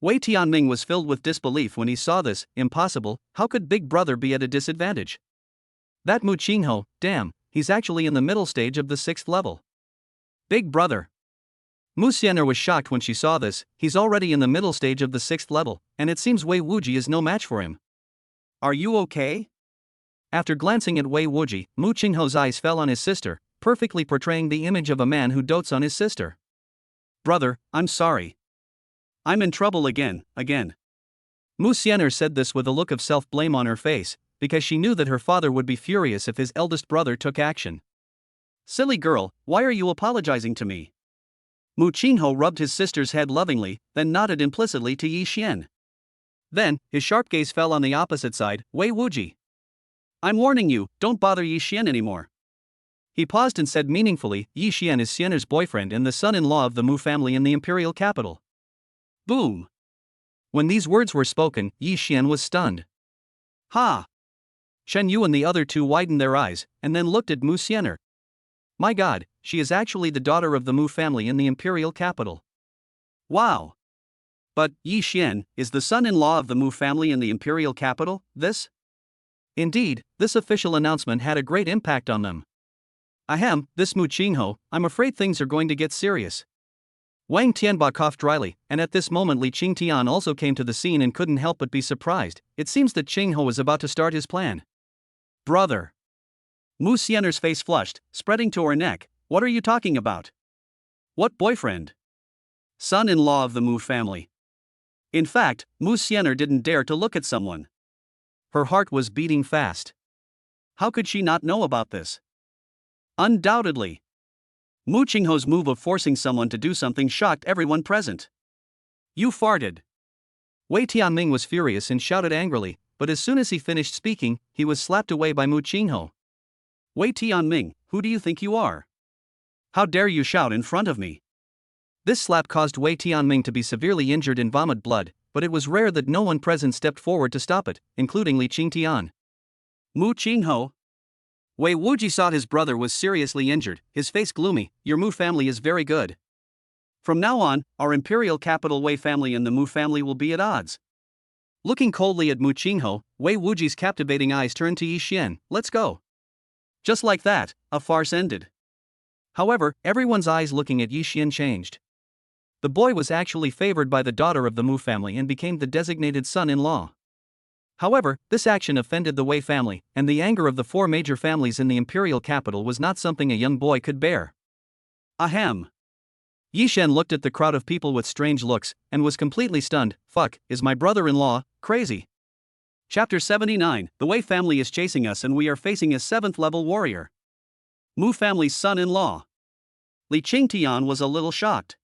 Wei Tianming was filled with disbelief when he saw this. Impossible, how could Big Brother be at a disadvantage? That Mu Qingho, damn, he's actually in the middle stage of the 6th level. Big Brother. Musener was shocked when she saw this. He's already in the middle stage of the 6th level, and it seems Wei Wuji is no match for him. Are you okay? After glancing at Wei Wuji, Mu Qingho's eyes fell on his sister, perfectly portraying the image of a man who dotes on his sister. Brother, I'm sorry. I'm in trouble again. Musener said this with a look of self-blame on her face, because she knew that her father would be furious if his eldest brother took action. Silly girl, why are you apologizing to me? Mu Qingho rubbed his sister's head lovingly, then nodded implicitly to Yi Xian. Then, his sharp gaze fell on the opposite side. Wei Wuji. I'm warning you, don't bother Yi Xian anymore. He paused and said meaningfully, Yi Xian is Xianer's boyfriend and the son-in-law of the Mu family in the imperial capital. Boom. When these words were spoken, Yi Xian was stunned. Ha! Shen Yu and the other 2 widened their eyes, and then looked at Musener. My god, she is actually the daughter of the Mu family in the imperial capital. Wow! But, Yi Xian, is the son-in-law of the Mu family in the imperial capital, this? Indeed, this official announcement had a great impact on them. Ahem, this Mu Qingho, I'm afraid things are going to get serious. Wang Tianba coughed dryly, and at this moment Li Qingtian also came to the scene and couldn't help but be surprised. It seems that Qingho was about to start his plan. Brother. Musener's face flushed, spreading to her neck. What are you talking about? What boyfriend? Son-in-law of the Mu family. In fact, Musener didn't dare to look at someone. Her heart was beating fast. How could she not know about this? Undoubtedly. Mu Qingho's move of forcing someone to do something shocked everyone present. You farted. Wei Tianming was furious and shouted angrily, but as soon as he finished speaking, he was slapped away by Mu Qingho. Wei Tianming, who do you think you are? How dare you shout in front of me? This slap caused Wei Tianming to be severely injured and vomit blood, but it was rare that no one present stepped forward to stop it, including Li Qingtian. Mu Qingho? Wei Wuji saw his brother was seriously injured, his face gloomy. Your Mu family is very good. From now on, our imperial capital Wei family and the Mu family will be at odds. Looking coldly at Mu Qingho, Wei Wuji's captivating eyes turned to Yi Xian. Let's go. Just like that, a farce ended. However, everyone's eyes looking at Yi Xian changed. The boy was actually favored by the daughter of the Mu family and became the designated son-in-law. However, this action offended the Wei family, and the anger of the four major families in the imperial capital was not something a young boy could bear. Ahem. Yi Xian looked at the crowd of people with strange looks, and was completely stunned. Fuck, is my brother-in-law crazy? Chapter 79, The Wei family is chasing us and we are facing a 7th level warrior. Mu family's son-in-law. Li Qingtian was a little shocked.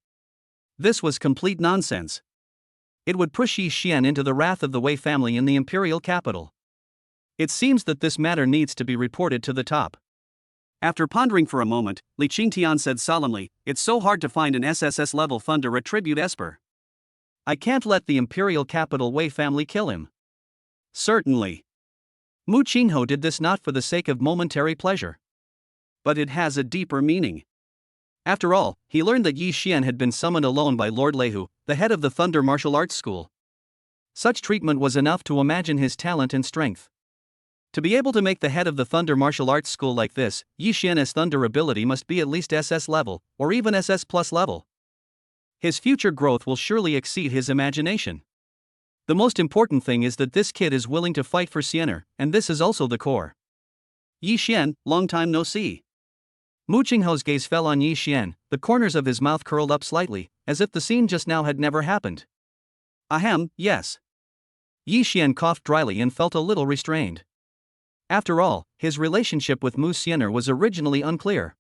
This was complete nonsense. It would push Yi Xian into the wrath of the Wei family in the imperial capital. It seems that this matter needs to be reported to the top. After pondering for a moment, Li Qingtian said solemnly, "It's so hard to find an SSS level funder at Tribute Esper. I can't let the imperial capital Wei family kill him." Certainly. Mu Qingho did this not for the sake of momentary pleasure. But it has a deeper meaning. After all, he learned that Yi Xian had been summoned alone by Lord Leihu, the head of the Thunder Martial Arts School. Such treatment was enough to imagine his talent and strength. To be able to make the head of the Thunder Martial Arts School like this, Yi Xian's thunder ability must be at least SS level, or even SS plus level. His future growth will surely exceed his imagination. The most important thing is that this kid is willing to fight for Musener, and this is also the core. Yi Xian, long time no see. Mu Qingho's gaze fell on Yi Xian, the corners of his mouth curled up slightly, as if the scene just now had never happened. Ahem, yes. Yi Xian coughed dryly and felt a little restrained. After all, his relationship with Musener was originally unclear.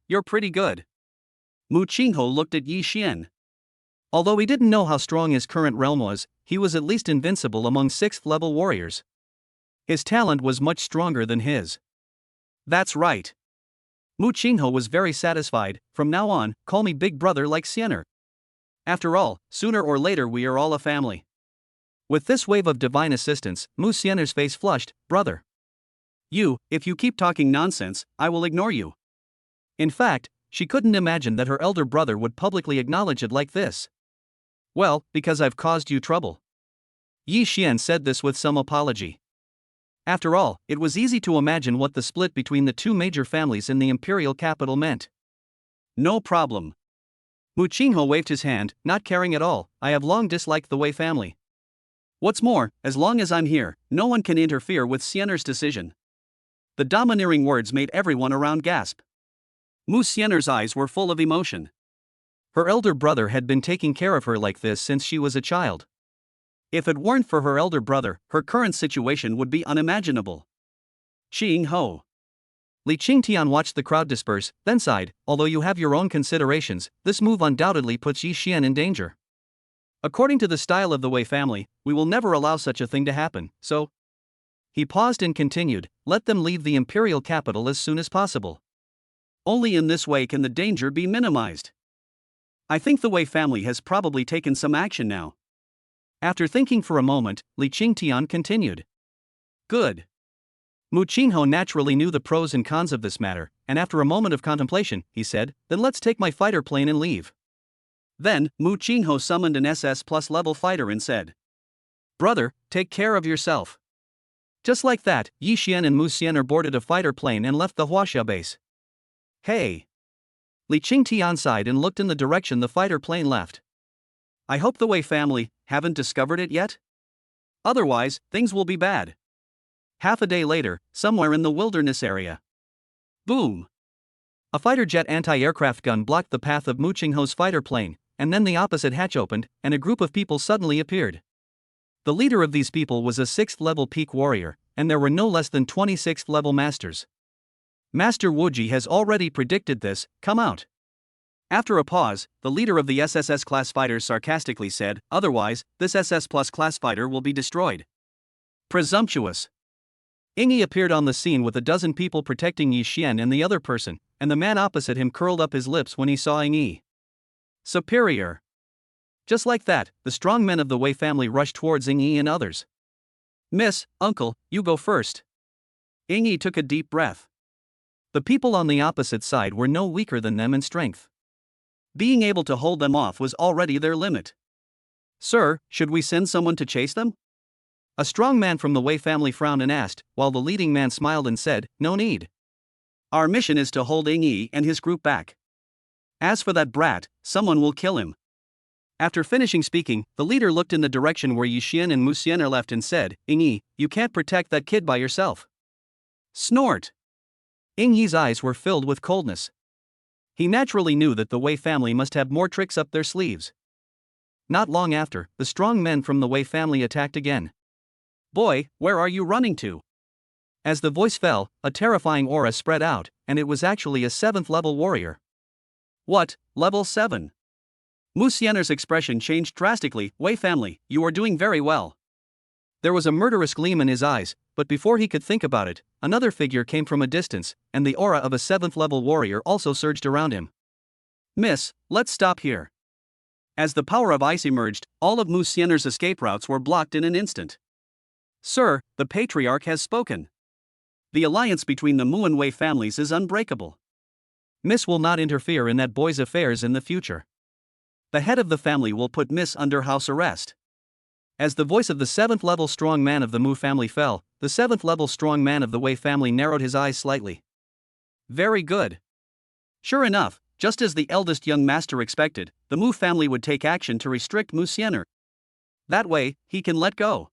You're pretty good. Mu Qingho looked at Yi Xian. Although he didn't know how strong his current realm was, he was at least invincible among 6th level warriors. His talent was much stronger than his. That's right. Mu Qingho was very satisfied. From now on, call me big brother like Musener. After all, sooner or later we are all a family. With this wave of divine assistance, Musener's face flushed. Brother. If you keep talking nonsense, I will ignore you. In fact, she couldn't imagine that her elder brother would publicly acknowledge it like this. Well, because I've caused you trouble. Yi Xian said this with some apology. After all, it was easy to imagine what the split between the two major families in the imperial capital meant. No problem. Mu Qingho waved his hand, not caring at all. I have long disliked the Wei family. What's more, as long as I'm here, no one can interfere with Musener's decision. The domineering words made everyone around gasp. Musener's eyes were full of emotion. Her elder brother had been taking care of her like this since she was a child. If it weren't for her elder brother, her current situation would be unimaginable. Qingho. Li Qingtian watched the crowd disperse, then sighed. Although you have your own considerations, this move undoubtedly puts Yi Xian in danger. According to the style of the Wei family, we will never allow such a thing to happen, so... He paused and continued, let them leave the imperial capital as soon as possible. Only in this way can the danger be minimized. I think the Wei family has probably taken some action now. After thinking for a moment, Li Qingtian continued. Good. Mu Qingho naturally knew the pros and cons of this matter, and after a moment of contemplation, he said, then let's take my fighter plane and leave. Then, Mu Qingho summoned an SS plus level fighter and said, Brother, take care of yourself. Just like that, Yi Xian and Musener boarded a fighter plane and left the Huaxia base. Hey. Li Qingtian sighed and looked in the direction the fighter plane left. I hope the Wei family haven't discovered it yet? Otherwise, things will be bad. Half a day later, somewhere in the wilderness area. Boom! A fighter jet anti-aircraft gun blocked the path of Mu Qingho's fighter plane, and then the opposite hatch opened, and a group of people suddenly appeared. The leader of these people was a 6th level peak warrior, and there were no less than 26th level masters. Master Wuji has already predicted this, come out. After a pause, the leader of the SSS class fighters sarcastically said, otherwise, this SS plus class fighter will be destroyed. Presumptuous. Ingyi appeared on the scene with a dozen people protecting Yi Xian and the other person, and the man opposite him curled up his lips when he saw Ingyi. Superior. Just like that, the strong men of the Wei family rushed towards Ingyi and others. Miss, uncle, you go first. Ingyi took a deep breath. The people on the opposite side were no weaker than them in strength. Being able to hold them off was already their limit. Sir, should we send someone to chase them? A strong man from the Wei family frowned and asked, while the leading man smiled and said, no need. Our mission is to hold Ingyi and his group back. As for that brat, someone will kill him. After finishing speaking, the leader looked in the direction where Yi Xian and Musener left and said, Ingyi, you can't protect that kid by yourself. Snort. Ingyi's eyes were filled with coldness. He naturally knew that the Wei family must have more tricks up their sleeves. Not long after, the strong men from the Wei family attacked again. Boy, where are you running to? As the voice fell, a terrifying aura spread out, and it was actually a 7th level warrior. What, level 7? Musener's expression changed drastically. Wei family, you are doing very well. There was a murderous gleam in his eyes, but before he could think about it, another figure came from a distance, and the aura of a 7th level warrior also surged around him. Miss, let's stop here. As the power of ice emerged, all of Musener's escape routes were blocked in an instant. Sir, the patriarch has spoken. The alliance between the Mu and Wei families is unbreakable. Miss will not interfere in that boy's affairs in the future. The head of the family will put Miss under house arrest. As the voice of the 7th level strong man of the Mu family fell, the 7th level strong man of the Wei family narrowed his eyes slightly. Very good. Sure enough, just as the eldest young master expected, the Mu family would take action to restrict Musener. That way, he can let go.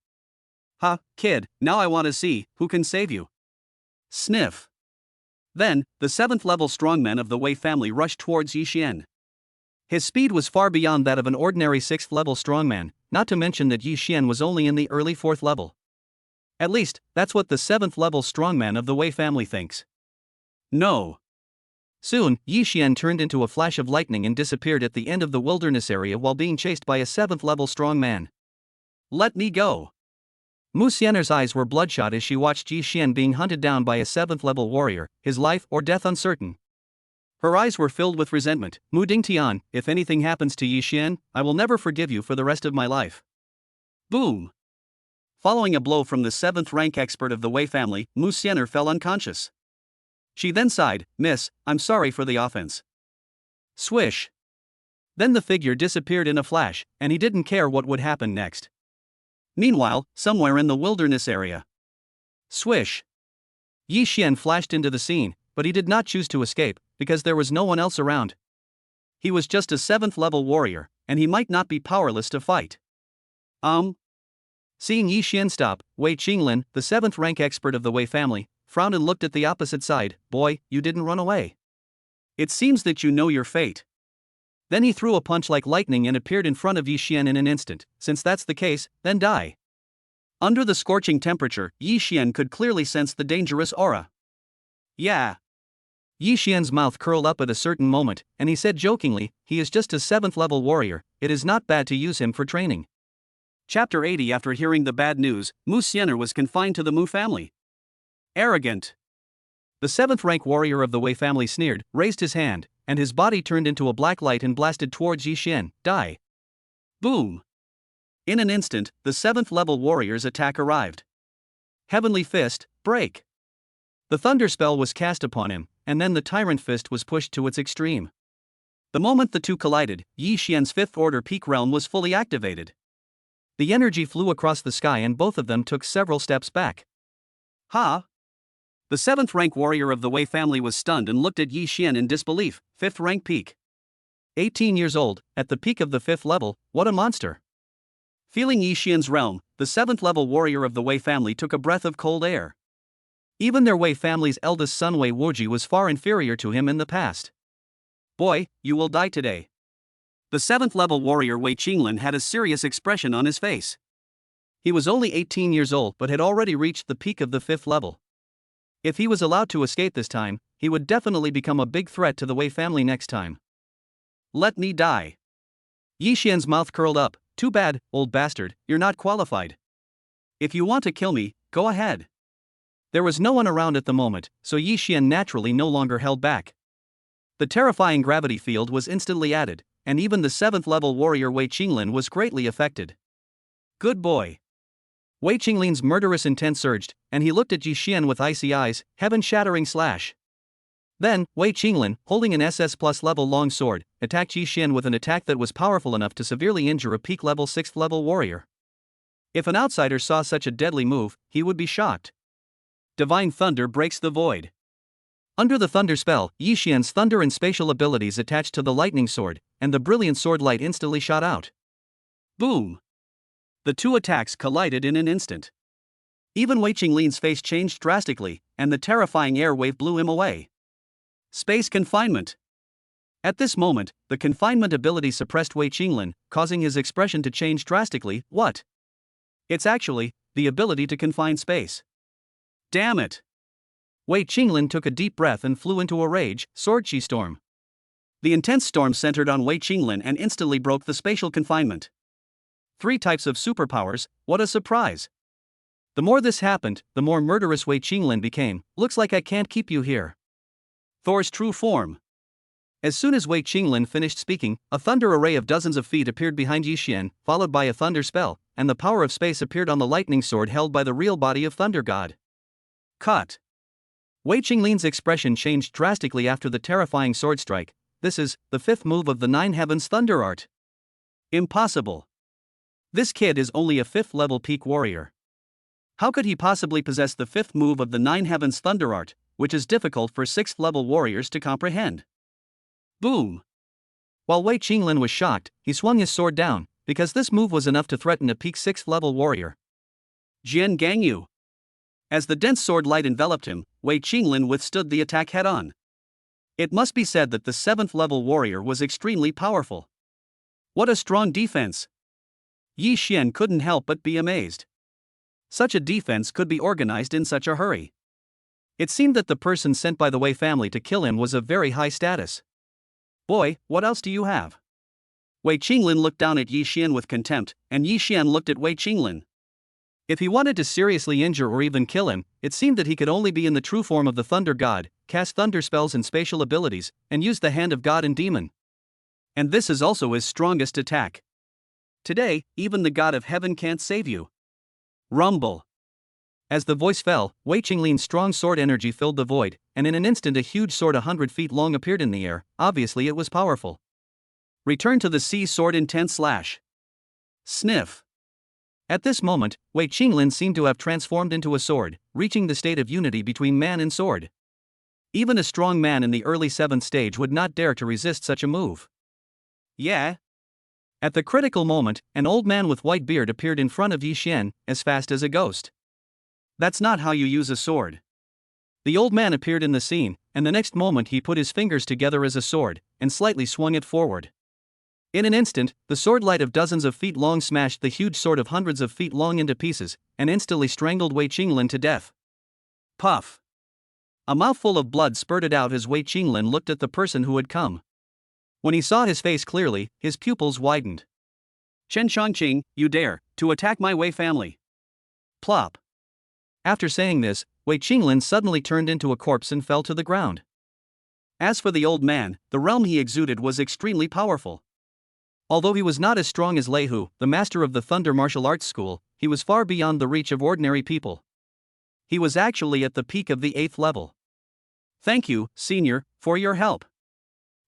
Ha, kid, now I want to see who can save you. Sniff. Then, the 7th level strongman of the Wei family rushed towards Yi Xian. His speed was far beyond that of an ordinary 6th level strongman, not to mention that Yi Xian was only in the early 4th level. At least, that's what the 7th level strongman of the Wei family thinks. No. Soon, Yi Xian turned into a flash of lightning and disappeared at the end of the wilderness area while being chased by a 7th level strongman. Let me go. Musener's eyes were bloodshot as she watched Yi Xian being hunted down by a 7th level warrior, his life or death uncertain. Her eyes were filled with resentment. Mu Dingtian, if anything happens to Yi Xian, I will never forgive you for the rest of my life. Boom. Following a blow from the 7th rank expert of the Wei family, Musener fell unconscious. She then sighed, Miss, I'm sorry for the offense. Swish. Then the figure disappeared in a flash, and he didn't care what would happen next. Meanwhile, somewhere in the wilderness area. Swish. Yi Xian flashed into the scene, but he did not choose to escape, because there was no one else around. He was just a 7th level warrior, and he might not be powerless to fight. Seeing Yi Xian stop, Wei Qinglin, the 7th rank expert of the Wei family, frowned and looked at the opposite side. Boy, you didn't run away. It seems that you know your fate. Then he threw a punch like lightning and appeared in front of Yi Xian in an instant. Since that's the case, then die. Under the scorching temperature, Yi Xian could clearly sense the dangerous aura. Yeah. Yi Xian's mouth curled up at a certain moment, and he said jokingly, he is just a 7th level warrior, it is not bad to use him for training. Chapter 80. After hearing the bad news, Musener was confined to the Mu family. Arrogant. The 7th rank warrior of the Wei family sneered, raised his hand, and his body turned into a black light and blasted towards Yi Xian. Die. Boom. In an instant, the 7th level warrior's attack arrived. Heavenly Fist, break. The thunder spell was cast upon him, and then the tyrant fist was pushed to its extreme. The moment the two collided, Yi Xian's 5th order peak realm was fully activated. The energy flew across the sky and both of them took several steps back. Ha! The 7th rank warrior of the Wei family was stunned and looked at Yi Xian in disbelief. 5th rank peak. 18 years old, at the peak of the 5th level, what a monster. Feeling Yi Xian's realm, the 7th level warrior of the Wei family took a breath of cold air. Even their Wei family's eldest son Wei Wuji was far inferior to him in the past. Boy, you will die today. The 7th level warrior Wei Qinglin had a serious expression on his face. He was only 18 years old but had already reached the peak of the 5th level. If he was allowed to escape this time, he would definitely become a big threat to the Wei family next time. Let me die. Yi Xian's mouth curled up. Too bad, old bastard, you're not qualified. If you want to kill me, go ahead. There was no one around at the moment, so Yi Xian naturally no longer held back. The terrifying gravity field was instantly added, and even the 7th level warrior Wei Qinglin was greatly affected. Good boy. Wei Qinglin's murderous intent surged, and he looked at Yi Xian with icy eyes, heaven-shattering slash. Then, Wei Qinglin, holding an SS plus level long sword, attacked Yi Xian with an attack that was powerful enough to severely injure a peak level 6th level warrior. If an outsider saw such a deadly move, he would be shocked. Divine Thunder breaks the void. Under the thunder spell, Yi Xian's thunder and spatial abilities attached to the lightning sword, and the brilliant sword light instantly shot out. Boom! The two attacks collided in an instant. Even Wei Qinglin's face changed drastically, and the terrifying air wave blew him away. Space confinement. At this moment, the confinement ability suppressed Wei Qinglin, causing his expression to change drastically. What? It's actually the ability to confine space. Damn it! Wei Qinglin took a deep breath and flew into a rage, sword chi storm. The intense storm centered on Wei Qinglin and instantly broke the spatial confinement. 3 types of superpowers, what a surprise! The more this happened, the more murderous Wei Qinglin became. Looks like I can't keep you here. Thor's true form. As soon as Wei Qinglin finished speaking, a thunder array of dozens of feet appeared behind Yi Xian, followed by a thunder spell, and the power of space appeared on the lightning sword held by the real body of Thunder God. Cut. Wei Qinglin's expression changed drastically after the terrifying sword strike. This is the 5th move of the 9 Heavens Thunder Art. Impossible. This kid is only a 5th level peak warrior. How could he possibly possess the 5th move of the 9 Heavens Thunder Art, which is difficult for 6th level warriors to comprehend? Boom! While Wei Qinglin was shocked, he swung his sword down, because this move was enough to threaten a peak 6th level warrior. Jian Gangyu. As the dense sword light enveloped him, Wei Qinglin withstood the attack head-on. It must be said that the 7th level warrior was extremely powerful. What a strong defense! Yi Xian couldn't help but be amazed. Such a defense could be organized in such a hurry. It seemed that the person sent by the Wei family to kill him was of very high status. Boy, what else do you have? Wei Qinglin looked down at Yi Xian with contempt, and Yi Xian looked at Wei Qinglin. If he wanted to seriously injure or even kill him, it seemed that he could only be in the true form of the Thunder God, cast thunder spells and spatial abilities, and use the Hand of God and Demon. And this is also his strongest attack. Today, even the God of Heaven can't save you. Rumble. As the voice fell, Wei Qinglin's strong sword energy filled the void, and in an instant a huge sword 100 feet long appeared in the air. Obviously it was powerful. Return to the sea sword intense slash. Sniff. At this moment, Wei Qinglin seemed to have transformed into a sword, reaching the state of unity between man and sword. Even a strong man in the early 7th stage would not dare to resist such a move. Yeah. At the critical moment, an old man with white beard appeared in front of Yi Xian, as fast as a ghost. That's not how you use a sword. The old man appeared in the scene, and the next moment he put his fingers together as a sword, and slightly swung it forward. In an instant, the sword light of dozens of feet long smashed the huge sword of hundreds of feet long into pieces, and instantly strangled Wei Qinglin to death. Puff! A mouthful of blood spurted out as Wei Qinglin looked at the person who had come. When he saw his face clearly, his pupils widened. Chen Shangqing, you dare to attack my Wei family. Plop. After saying this, Wei Qinglin suddenly turned into a corpse and fell to the ground. As for the old man, the realm he exuded was extremely powerful. Although he was not as strong as Lei Hu, the master of the Thunder Martial Arts School, he was far beyond the reach of ordinary people. He was actually at the peak of the 8th level. Thank you, senior, for your help.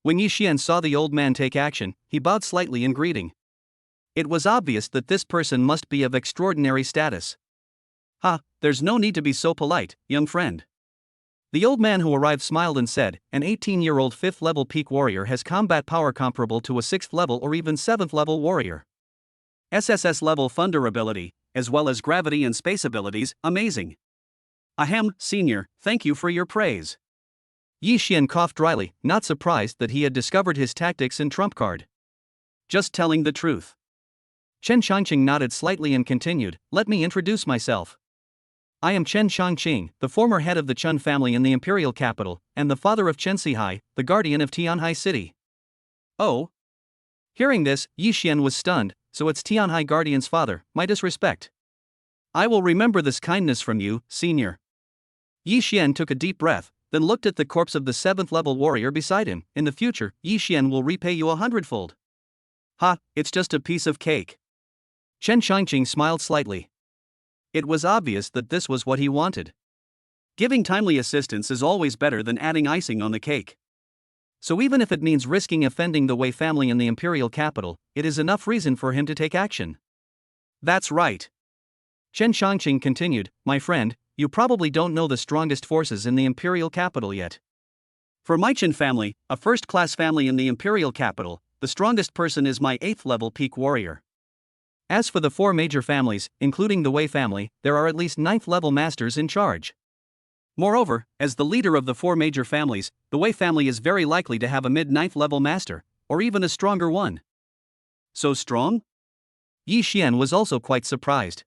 When Yi Xian saw the old man take action, he bowed slightly in greeting. It was obvious that this person must be of extraordinary status. There's no need to be so polite, young friend. The old man who arrived smiled and said, an 18-year-old 5th level peak warrior has combat power comparable to a 6th level or even 7th level warrior. SSS level thunder ability, as well as gravity and space abilities, amazing. Ahem, senior, thank you for your praise. Yi Xian coughed dryly, not surprised that he had discovered his tactics and trump card. Just telling the truth. Chen Shangqing nodded slightly and continued, "Let me introduce myself. I am Chen Shangqing, the former head of the Chen family in the imperial capital, and the father of Chen Sihai, the guardian of Tianhai City." Oh? Hearing this, Yi Xian was stunned. "So it's Tianhai guardian's father, my disrespect. I will remember this kindness from you, senior." Yi Xian took a deep breath, then looked at the corpse of the 7th level warrior beside him. "In the future, Yi Xian will repay you 100-fold. Ha, it's just a piece of cake." Chen Shangqing smiled slightly. It was obvious that this was what he wanted. Giving timely assistance is always better than adding icing on the cake. So even if it means risking offending the Wei family in the imperial capital, it is enough reason for him to take action. That's right. Chen Shangqing continued, "My friend, you probably don't know the strongest forces in the imperial capital yet. For my Chen family, a first-class family in the imperial capital, the strongest person is my 8th level peak warrior. As for the 4 major families, including the Wei family, there are at least 9th level masters in charge. Moreover, as the leader of the 4 major families, the Wei family is very likely to have a mid-9th level master, or even a stronger one." So strong? Yi Xian was also quite surprised.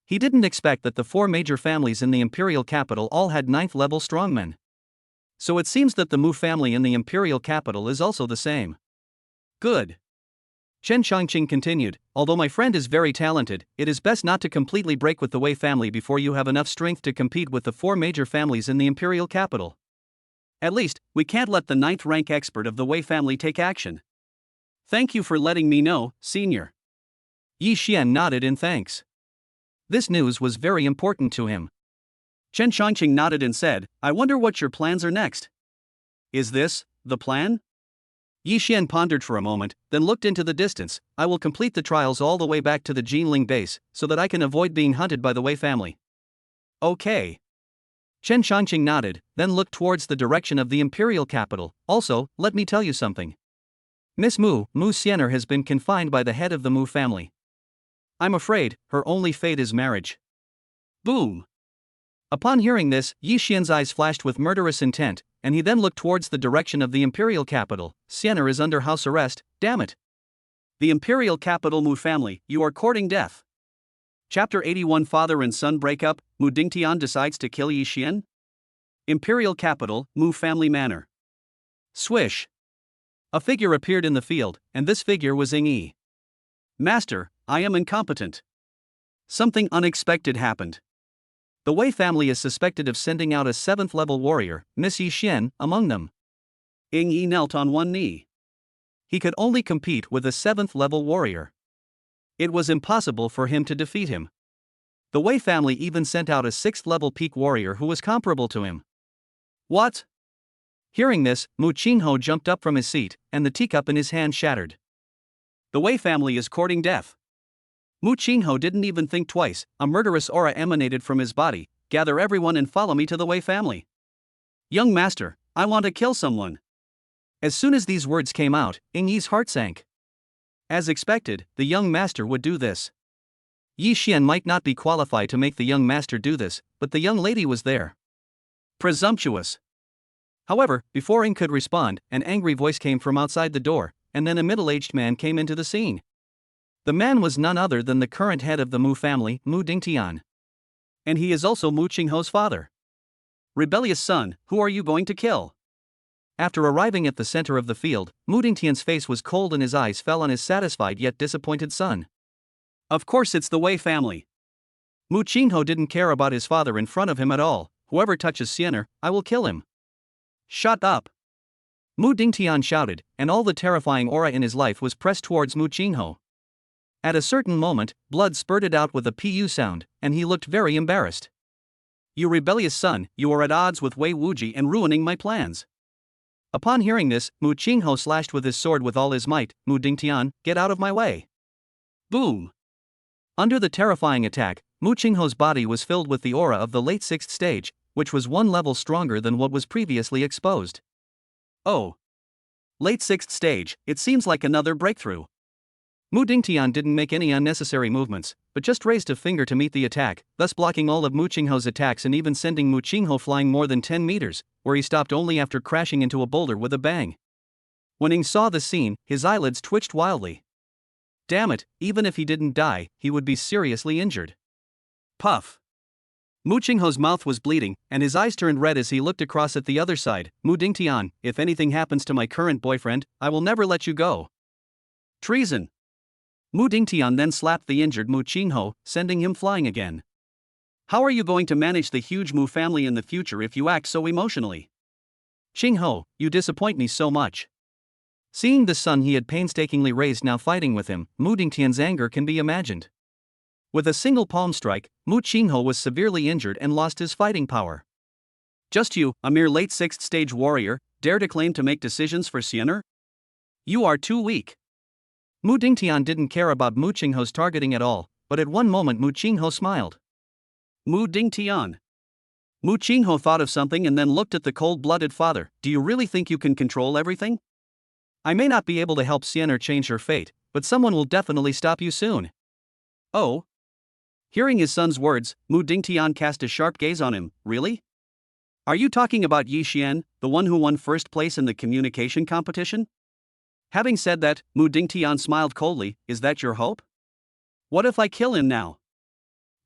He didn't expect that the 4 major families in the imperial capital all had 9th level strongmen. So it seems that the Mu family in the imperial capital is also the same. Good. Chen Shangqing continued, "Although my friend is very talented, it is best not to completely break with the Wei family before you have enough strength to compete with the 4 major families in the imperial capital. At least, we can't let the 9th rank expert of the Wei family take action." "Thank you for letting me know, senior." Yi Xian nodded in thanks. This news was very important to him. Chen Shangqing nodded and said, "I wonder what your plans are next." "Is this the plan?" Yi Xian pondered for a moment, then looked into the distance. "I will complete the trials all the way back to the Jinling base, so that I can avoid being hunted by the Wei family." "Okay." Chen Shangqing nodded, then looked towards the direction of the imperial capital. "Also, let me tell you something. Miss Musener has been confined by the head of the Mu family. I'm afraid her only fate is marriage." Boom! Upon hearing this, Yi Xian's eyes flashed with murderous intent, and he then looked towards the direction of the imperial capital. "Sienna is under house arrest, damn it. The imperial capital Mu family, you are courting death." Chapter 81 Father and son breakup, Mu Dingtian decides to kill Yi Xian. Imperial capital, Mu family manor. Swish! A figure appeared in the field, and this figure was Ying Yi. "Master, I am incompetent." Something unexpected happened. The Wei family is suspected of sending out a 7th level warrior, Miss Yi Xian, among them. Ying Yi knelt on one knee. He could only compete with a 7th level warrior. It was impossible for him to defeat him. The Wei family even sent out a 6th level peak warrior who was comparable to him. What? Hearing this, Mu Qingho jumped up from his seat, and the teacup in his hand shattered. The Wei family is courting death. Mu Qingho didn't even think twice. A murderous aura emanated from his body. "Gather everyone and follow me to the Wei family." "Young master, I want to kill someone." As soon as these words came out, Ying Yi's heart sank. As expected, the young master would do this. Yi Xian might not be qualified to make the young master do this, but the young lady was there. Presumptuous. However, before Ying could respond, an angry voice came from outside the door, and then a middle-aged man came into the scene. The man was none other than the current head of the Mu family, Mu Dingtian. And he is also Mu Qingho's father. "Rebellious son, who are you going to kill?" After arriving at the center of the field, Mu Dingtian's face was cold and his eyes fell on his satisfied yet disappointed son. Of course it's the Wei family. Mu Qingho didn't care about his father in front of him at all. "Whoever touches Sienna, I will kill him." "Shut up!" Mu Dingtian shouted, and all the terrifying aura in his life was pressed towards Mu Qingho. At a certain moment, blood spurted out with a pu sound, and he looked very embarrassed. "You rebellious son, you are at odds with Wei Wuji and ruining my plans." Upon hearing this, Mu Qingho slashed with his sword with all his might. "Mu Dingtian, get out of my way." Boom! Under the terrifying attack, Mu Qingho's body was filled with the aura of the late 6th stage, which was 1 level stronger than what was previously exposed. Oh! Late 6th stage, it seems like another breakthrough. Mu Dingtian didn't make any unnecessary movements, but just raised a finger to meet the attack, thus blocking all of Mu Qingho's attacks and even sending Mu Qingho flying more than 10 meters, where he stopped only after crashing into a boulder with a bang. When Ying saw the scene, his eyelids twitched wildly. Damn it, even if he didn't die, he would be seriously injured. Puff. Mu Qingho's mouth was bleeding, and his eyes turned red as he looked across at the other side. Mu Dingtian, if anything happens to my current boyfriend, I will never let you go. Treason. Mu Dingtian then slapped the injured Mu Qingho, sending him flying again. How are you going to manage the huge Mu family in the future if you act so emotionally? Qingho, you disappoint me so much. Seeing the son he had painstakingly raised now fighting with him, Mu Dingtian's anger can be imagined. With a single palm strike, Mu Qingho was severely injured and lost his fighting power. Just you, a mere late 6th stage warrior, dare to claim to make decisions for Musener? You are too weak. Mu Dingtian didn't care about Mu Qingho's targeting at all, but at one moment Mu Qingho smiled. Mu Dingtian. Mu Qingho thought of something and then looked at the cold-blooded father. Do you really think you can control everything? I may not be able to help Musener change her fate, but someone will definitely stop you soon. Oh? Hearing his son's words, Mu Dingtian cast a sharp gaze on him. Really? Are you talking about Yi Xian, the one who won first place in the communication competition? Having said that, Mu Dingtian smiled coldly. Is that your hope? What if I kill him now?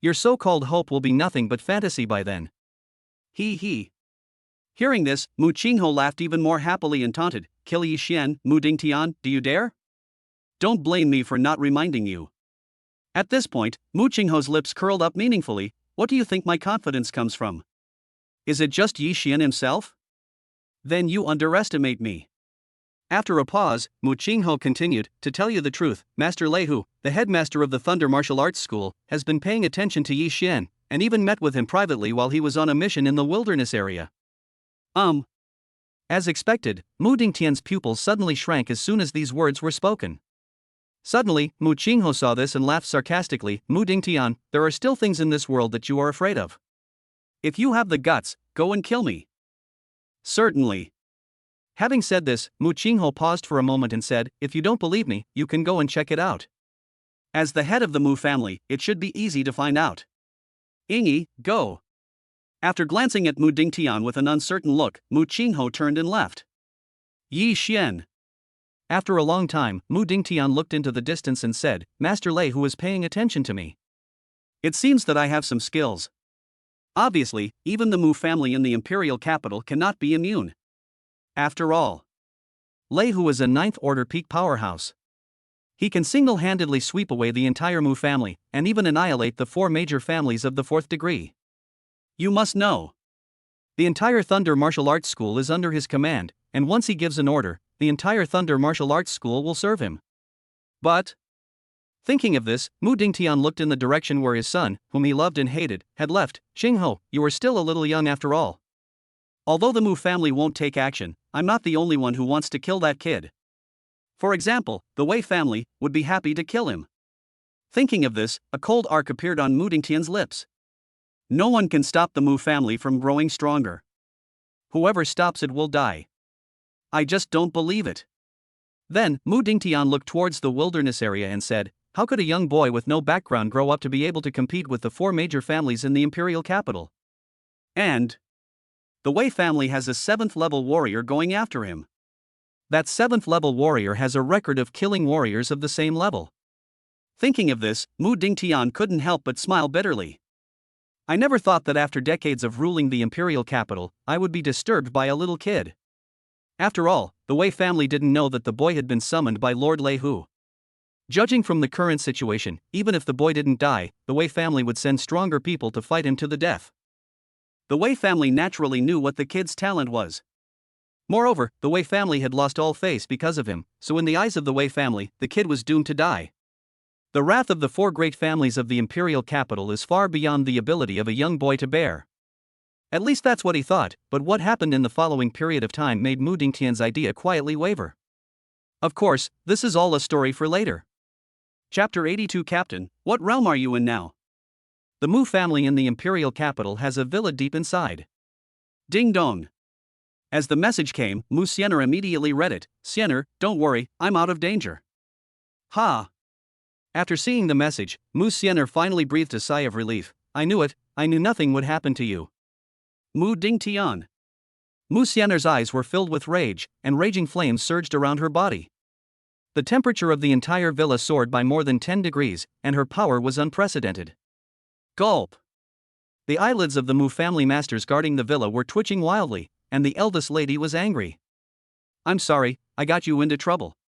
Your so-called hope will be nothing but fantasy by then. He. Hearing this, Mu Qingho laughed even more happily and taunted. Kill Yi Xian, Mu Dingtian, do you dare? Don't blame me for not reminding you. At this point, Mu Qingho's lips curled up meaningfully. What do you think my confidence comes from? Is it just Yi Xian himself? Then you underestimate me. After a pause, Mu Qingho continued, to tell you the truth, Master Lei Hu, the headmaster of the Thunder Martial Arts School, has been paying attention to Yi Xian, and even met with him privately while he was on a mission in the wilderness area. As expected, Mu Dingtian's pupils suddenly shrank as soon as these words were spoken. Suddenly, Mu Qingho saw this and laughed sarcastically. Mu Dingtian, there are still things in this world that you are afraid of. If you have the guts, go and kill me. Certainly. Having said this, Mu Qingho paused for a moment and said, if you don't believe me, you can go and check it out. As the head of the Mu family, it should be easy to find out. Ingi, go. After glancing at Mu Dingtian with an uncertain look, Mu Qingho turned and left. Yi Xian. After a long time, Mu Dingtian looked into the distance and said, Master Lei Hu is paying attention to me. It seems that I have some skills. Obviously, even the Mu family in the imperial capital cannot be immune. After all, Lei Hu is a 9th order peak powerhouse. He can single-handedly sweep away the entire Mu family, and even annihilate the 4 major families of the 4th degree. You must know. The entire Thunder Martial Arts School is under his command, and once he gives an order, the entire Thunder Martial Arts School will serve him. But, thinking of this, Mu Dingtian looked in the direction where his son, whom he loved and hated, had left. Qingho, you are still a little young after all. Although the Mu family won't take action, I'm not the only one who wants to kill that kid. For example, the Wei family would be happy to kill him. Thinking of this, a cold arc appeared on Mu Dingtian's lips. No one can stop the Mu family from growing stronger. Whoever stops it will die. I just don't believe it. Then, Mu Dingtian looked towards the wilderness area and said, how could a young boy with no background grow up to be able to compete with the 4 major families in the imperial capital? And the Wei family has a 7th level warrior going after him. That 7th level warrior has a record of killing warriors of the same level. Thinking of this, Mu Dingtian couldn't help but smile bitterly. I never thought that after decades of ruling the imperial capital, I would be disturbed by a little kid. After all, the Wei family didn't know that the boy had been summoned by Lord Lei Hu. Judging from the current situation, even if the boy didn't die, the Wei family would send stronger people to fight him to the death. The Wei family naturally knew what the kid's talent was. Moreover, the Wei family had lost all face because of him, so in the eyes of the Wei family, the kid was doomed to die. The wrath of the 4 great families of the imperial capital is far beyond the ability of a young boy to bear. At least that's what he thought, but what happened in the following period of time made Mu Dingtian's idea quietly waver. Of course, this is all a story for later. Chapter 82 Captain, what realm are you in now? The Mu family in the imperial capital has a villa deep inside. Ding dong. As the message came, Musener immediately read it. Musener, don't worry, I'm out of danger. Ha! After seeing the message, Musener finally breathed a sigh of relief. I knew it, I knew nothing would happen to you. Mu Dingtian. Musener's eyes were filled with rage, and raging flames surged around her body. The temperature of the entire villa soared by more than 10 degrees, and her power was unprecedented. Gulp! The eyelids of the Mu family masters guarding the villa were twitching wildly, and the eldest lady was angry. "I'm sorry, I got you into trouble."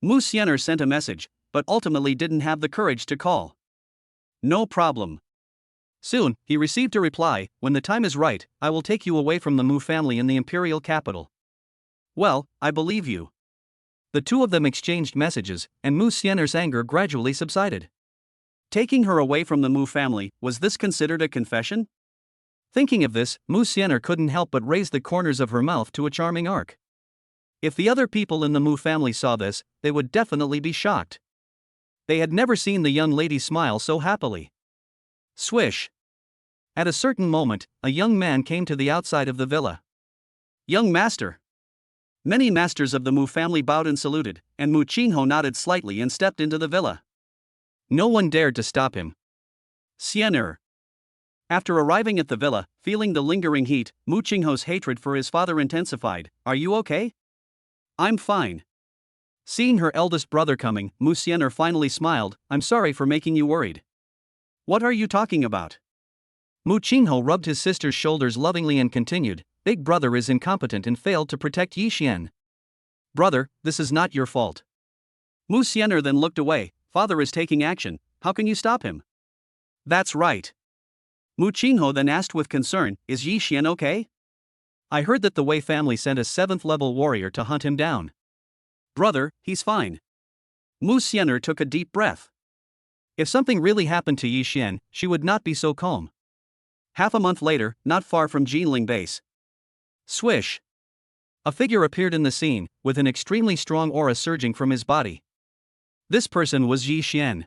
Musener sent a message, but ultimately didn't have the courage to call. "No problem." Soon, he received a reply, "When the time is right, I will take you away from the Mu family in the imperial capital." "Well, I believe you." The two of them exchanged messages, and Musener's anger gradually subsided. Taking her away from the Mu family, was this considered a confession? Thinking of this, Musener couldn't help but raise the corners of her mouth to a charming arc. If the other people in the Mu family saw this, they would definitely be shocked. They had never seen the young lady smile so happily. Swish! At a certain moment, a young man came to the outside of the villa. "Young master." Many masters of the Mu family bowed and saluted, and Mu Chinho nodded slightly and stepped into the villa. No one dared to stop him. Musener. After arriving at the villa, feeling the lingering heat, Mu Chinho's hatred for his father intensified. "Are you okay?" "I'm fine." Seeing her eldest brother coming, Musener finally smiled. "I'm sorry for making you worried." "What are you talking about?" Mu Chinho rubbed his sister's shoulders lovingly and continued, "Big brother is incompetent and failed to protect Yixian." "Brother, this is not your fault." Musener then looked away. "Father is taking action, how can you stop him?" "That's right." Mu Chinho then asked with concern, "Is Yixian okay?" "I heard that the Wei family sent a 7th level warrior to hunt him down." "Brother, he's fine." Musener took a deep breath. If something really happened to Yixian, she would not be so calm. Half a month later, not far from Jinling base. Swish! A figure appeared in the scene, with an extremely strong aura surging from his body. This person was Yixian.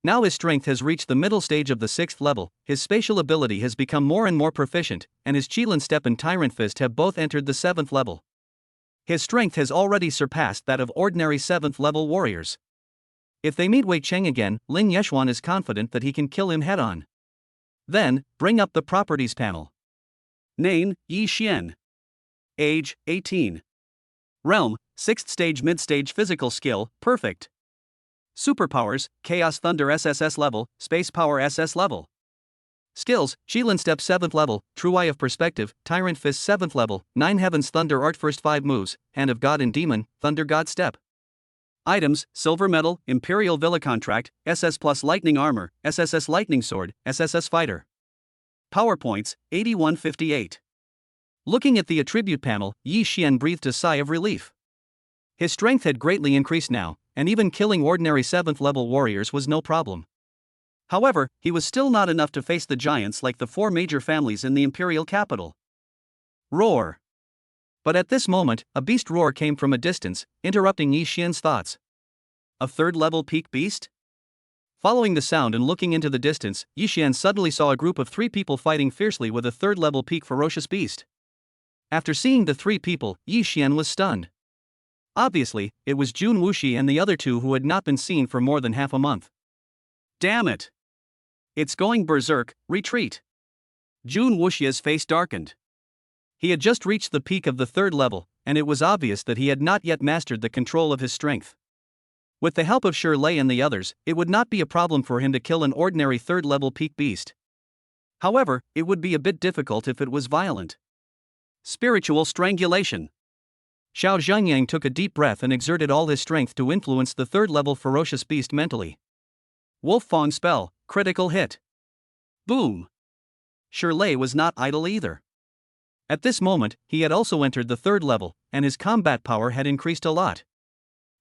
Now his strength has reached the middle stage of the 6th level, his spatial ability has become more and more proficient, and his Qilin Step and Tyrant Fist have both entered the 7th level. His strength has already surpassed that of ordinary 7th level warriors. If they meet Wei Cheng again, Lin Yeshuan is confident that he can kill him head-on. Then, bring up the properties panel. Name, Yixian. Age, 18. Realm, 6th stage mid-stage physical skill, perfect. Superpowers, Chaos Thunder SSS level, Space Power SS level. Skills, Qilin Step 7th level, True Eye of Perspective, Tyrant Fist 7th level, 9 Heavens Thunder Art First 5 moves, Hand of God and Demon, Thunder God Step. Items, Silver Medal, Imperial Villa Contract, SS plus Lightning Armor, SSS Lightning Sword, SSS Fighter. PowerPoints, 8158. Looking at the attribute panel, Yixian breathed a sigh of relief. His strength had greatly increased now, and even killing ordinary 7th level warriors was no problem. However, he was still not enough to face the giants like the 4 major families in the imperial capital. Roar! But at this moment, a beast roar came from a distance, interrupting Yixian's thoughts. A 3rd level peak beast? Following the sound and looking into the distance, Yixian suddenly saw a group of 3 people fighting fiercely with a 3rd level peak ferocious beast. After seeing the 3 people, Yixian was stunned. Obviously, it was Jun Wuxi and the other 2 who had not been seen for more than half a month. Damn it! It's going berserk, retreat. Jun Wuxi's face darkened. He had just reached the peak of the 3rd level, and it was obvious that he had not yet mastered the control of his strength. With the help of Shirley and the others, it would not be a problem for him to kill an ordinary 3rd level peak beast. However, it would be a bit difficult if it was violent. Spiritual strangulation. Xiao Zhangyang took a deep breath and exerted all his strength to influence the 3rd level ferocious beast mentally. Wolf Fang spell, critical hit. Boom! Shirley was not idle either. At this moment, he had also entered the 3rd level, and his combat power had increased a lot.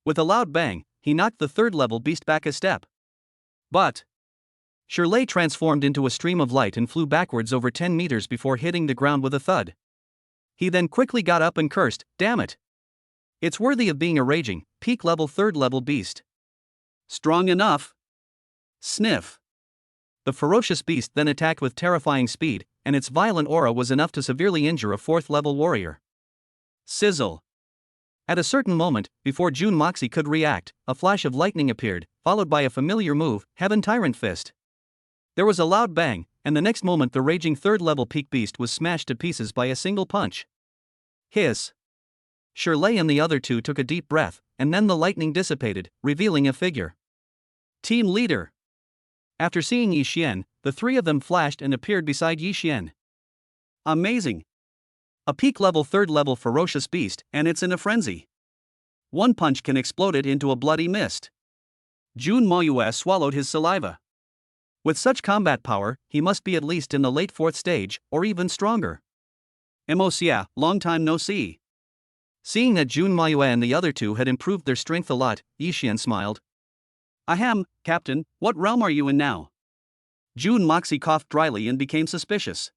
With a loud bang, he knocked the 3rd level beast back a step. But Shirley transformed into a stream of light and flew backwards over 10 meters before hitting the ground with a thud. He then quickly got up and cursed, "Damn it! It's worthy of being a raging, peak level 3rd level beast. Strong enough." Sniff. The ferocious beast then attacked with terrifying speed, and its violent aura was enough to severely injure a 4th level warrior. Sizzle. At a certain moment, before Jun Moxie could react, a flash of lightning appeared, followed by a familiar move, Heaven Tyrant Fist. There was a loud bang, and the next moment the raging 3rd level peak beast was smashed to pieces by a single punch. Hiss. Shirley and the other two took a deep breath, and then the lightning dissipated, revealing a figure. Team leader. After seeing Yi Xian, the three of them flashed and appeared beside Yi Xian. Amazing. A peak level 3rd level ferocious beast, and it's in a frenzy. One punch can explode it into a bloody mist. Jun Moyue swallowed his saliva. With such combat power, he must be at least in the late 4th stage, or even stronger. Emosia, long time no see. Seeing that Jun Moyue and the other two had improved their strength a lot, Yi Xian smiled. Ahem, Captain, what realm are you in now? Jun Moxie coughed dryly and became suspicious.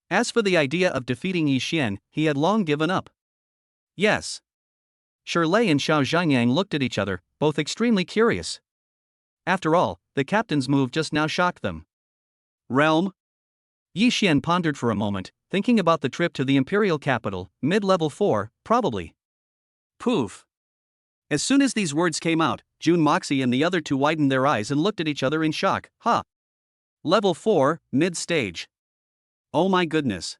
As for the idea of defeating Yi Xian, he had long given up. Yes. Shirley and Xiao Zhangyang looked at each other, both extremely curious. After all, the captain's move just now shocked them. Realm? Yi Xian pondered for a moment, thinking about the trip to the imperial capital, mid-level 4, probably. Poof. As soon as these words came out, Jun Moxie and the other two widened their eyes and looked at each other in shock. Ha! Level 4, mid-stage. Oh my goodness.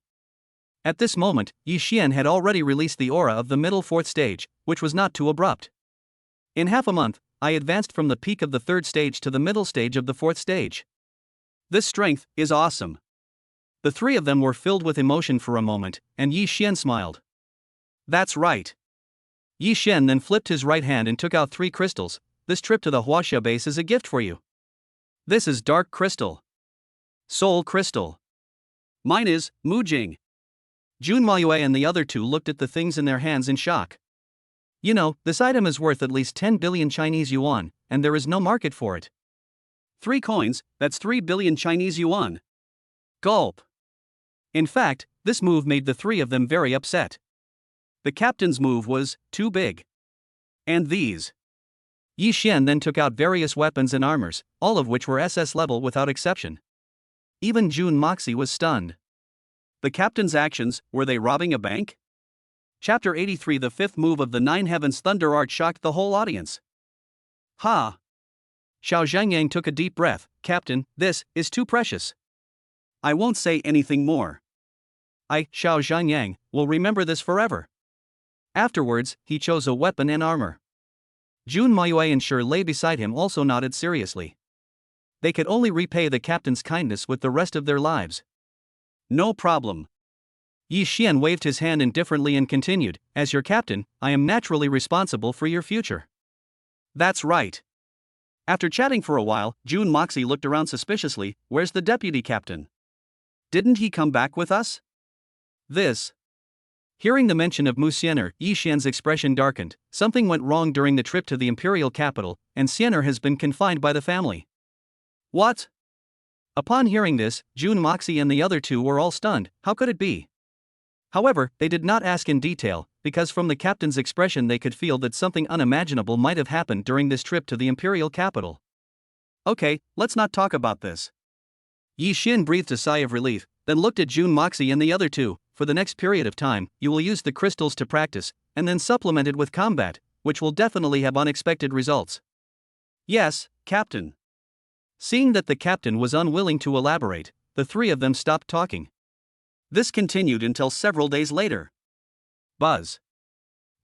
At this moment, Yi Xian had already released the aura of the middle 4th stage, which was not too abrupt. In half a month, I advanced from the peak of the 3rd stage to the middle stage of the 4th stage. This strength is awesome. The three of them were filled with emotion for a moment, and Yi Xian smiled. That's right. Yi Xian then flipped his right hand and took out 3 crystals. This trip to the Huaxia base is a gift for you. This is Dark Crystal. Soul Crystal. Mine is Mujing. Jun Moyue and the other two looked at the things in their hands in shock. You know, this item is worth at least 10 billion Chinese yuan, and there is no market for it. 3 coins, that's 3 billion Chinese yuan. Gulp. In fact, this move made the three of them very upset. The captain's move was too big. And these. Yi Xian then took out various weapons and armors, all of which were SS level without exception. Even Jun Moxie was stunned. The captain's actions, were they robbing a bank? Chapter 83. The 5th move of the 9 Heavens Thunder Art shocked the whole audience. Ha! Xiao Zhangyang took a deep breath. Captain, this is too precious. I won't say anything more. I, Xiao Zhangyang, will remember this forever. Afterwards, he chose a weapon and armor. Jun Moyue and Shi lay beside him also nodded seriously. They could only repay the captain's kindness with the rest of their lives. No problem. Yi Xian waved his hand indifferently and continued, as your captain, I am naturally responsible for your future. That's right. After chatting for a while, Jun Moxie looked around suspiciously. Where's the deputy captain? Didn't he come back with us? This. Hearing the mention of Musener, Yi Xian's expression darkened. Something went wrong during the trip to the imperial capital, and Musener has been confined by the family. What? Upon hearing this, Jun Moxie and the other two were all stunned. How could it be? However, they did not ask in detail, because from the captain's expression they could feel that something unimaginable might have happened during this trip to the imperial capital. Okay, let's not talk about this. Yi Xian breathed a sigh of relief, then looked at Jun Moxie and the other two. For the next period of time, you will use the crystals to practice, and then supplement it with combat, which will definitely have unexpected results. Yes, Captain. Seeing that the captain was unwilling to elaborate, the three of them stopped talking. This continued until several days later. Buzz.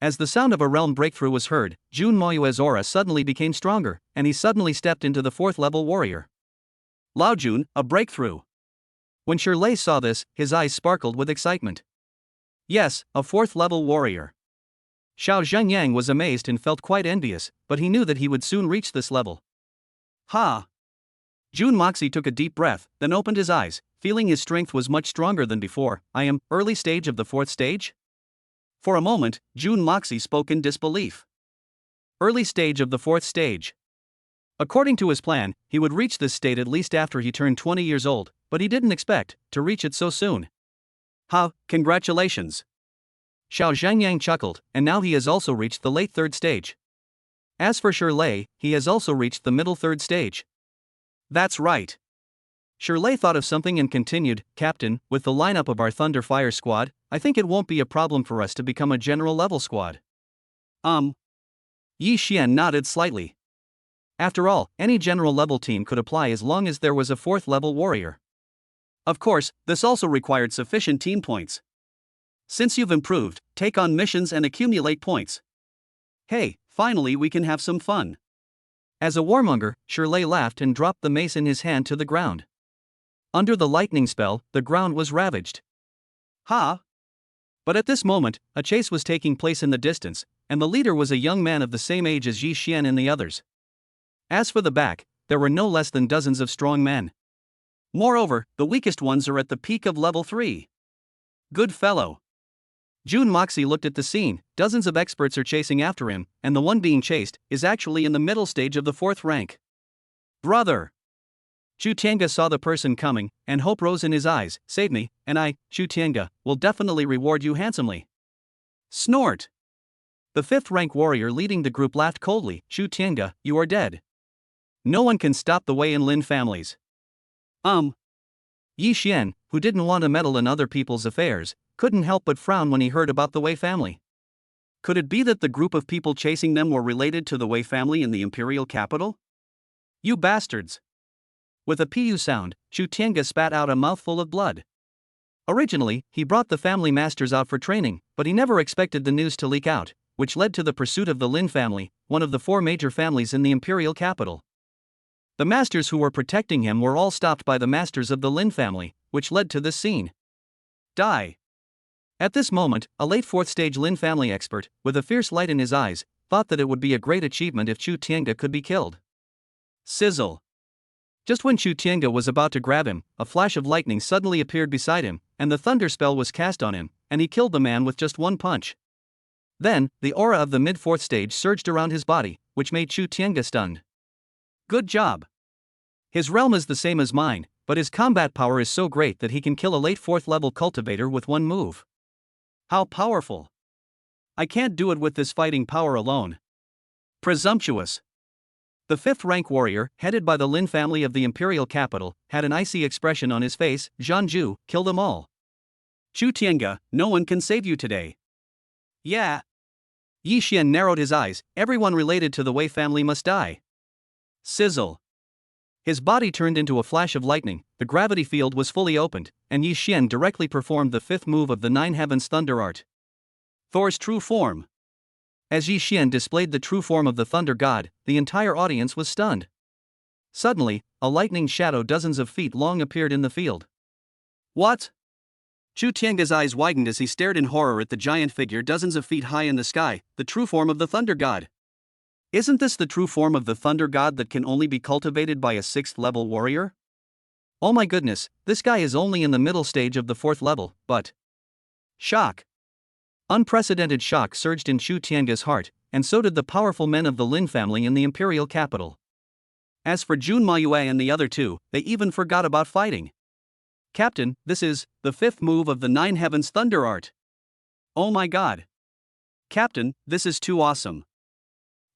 As the sound of a realm breakthrough was heard, Jun Moyue's aura suddenly became stronger, and he suddenly stepped into the 4th level warrior. Lao Jun, a breakthrough. When Shirley saw this, his eyes sparkled with excitement. Yes, a 4th level warrior. Xiao Zhangyang was amazed and felt quite envious, but he knew that he would soon reach this level. Ha! Jun Moxie took a deep breath, then opened his eyes, feeling his strength was much stronger than before. I am, early stage of the 4th stage? For a moment, Jun Moxie spoke in disbelief. Early stage of the 4th stage. According to his plan, he would reach this state at least after he turned 20 years old, but he didn't expect to reach it so soon. Ha, congratulations. Xiao Zhangyang chuckled, and now he has also reached the late 3rd stage. As for Shirley, he has also reached the middle 3rd stage. That's right. Shirley thought of something and continued, Captain, with the lineup of our Thunder Fire squad, I think it won't be a problem for us to become a general level squad. Yi Xian nodded slightly. After all, any general level team could apply as long as there was a 4th level warrior. Of course, this also required sufficient team points. Since you've improved, take on missions and accumulate points. Hey, finally we can have some fun. As a warmonger, Shirley laughed and dropped the mace in his hand to the ground. Under the lightning spell, the ground was ravaged. Ha! But at this moment, a chase was taking place in the distance, and the leader was a young man of the same age as Yi Xian and the others. As for the back, there were no less than dozens of strong men. Moreover, the weakest ones are at the peak of level 3. Good fellow. Jun Moxie looked at the scene. Dozens of experts are chasing after him, and the one being chased is actually in the middle stage of the 4th rank. Brother! Chu Tianga saw the person coming, and hope rose in his eyes. Save me, and I, Chu Tianga, will definitely reward you handsomely. Snort! The 5th rank warrior leading the group laughed coldly. Chu Tianga, you are dead. No one can stop the Wei and Lin families. Yi Xian, who didn't want to meddle in other people's affairs, couldn't help but frown when he heard about the Wei family. Could it be that the group of people chasing them were related to the Wei family in the imperial capital? You bastards! With a pu sound, Chu Tianga spat out a mouthful of blood. Originally, he brought the family masters out for training, but he never expected the news to leak out, which led to the pursuit of the Lin family, one of the 4 major families in the imperial capital. The masters who were protecting him were all stopped by the masters of the Lin family, which led to this scene. Die! At this moment, a late 4th stage Lin family expert, with a fierce light in his eyes, thought that it would be a great achievement if Chu Tianga could be killed. Sizzle! Just when Chu Tianga was about to grab him, a flash of lightning suddenly appeared beside him, and the thunder spell was cast on him, and he killed the man with just one punch. Then, the aura of the mid-4th stage surged around his body, which made Chu Tianga stunned. Good job! His realm is the same as mine, but his combat power is so great that he can kill a late 4th level cultivator with one move. How powerful! I can't do it with this fighting power alone. Presumptuous! The 5th rank warrior, headed by the Lin family of the imperial capital, had an icy expression on his face. Zhanju, kill them all. Chu Tianga, no one can save you today. Yeah. Yi Xian narrowed his eyes. Everyone related to the Wei family must die. Sizzle! His body turned into a flash of lightning, the gravity field was fully opened, and Yi Xian directly performed the 5th move of the 9 Heavens Thunder Art. Thor's true form. As Yi Xian displayed the true form of the Thunder God, the entire audience was stunned. Suddenly, a lightning shadow dozens of feet long appeared in the field. What? Chu Tianga's eyes widened as he stared in horror at the giant figure dozens of feet high in the sky, the true form of the Thunder God. Isn't this the true form of the Thunder God that can only be cultivated by a 6th level warrior? Oh my goodness, this guy is only in the middle stage of the 4th level, but... Shock! Unprecedented shock surged in Chu Tianga's heart, and so did the powerful men of the Lin family in the imperial capital. As for Jun Mayue and the other 2, they even forgot about fighting. Captain, this is the 5th move of the 9 Heavens Thunder Art. Oh my god! Captain, this is too awesome.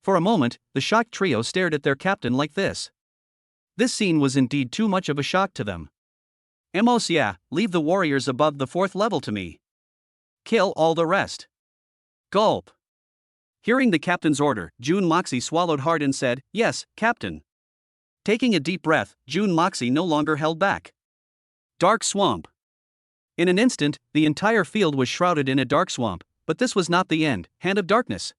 For a moment, the shocked trio stared at their captain like this. This scene was indeed too much of a shock to them. Emosia, leave the warriors above the 4th level to me. Kill all the rest. Gulp. Hearing the captain's order, Jun Moxie swallowed hard and said, Yes, Captain. Taking a deep breath, Jun Moxie no longer held back. Dark swamp. In an instant, the entire field was shrouded in a dark swamp, but this was not the end. Hand of darkness.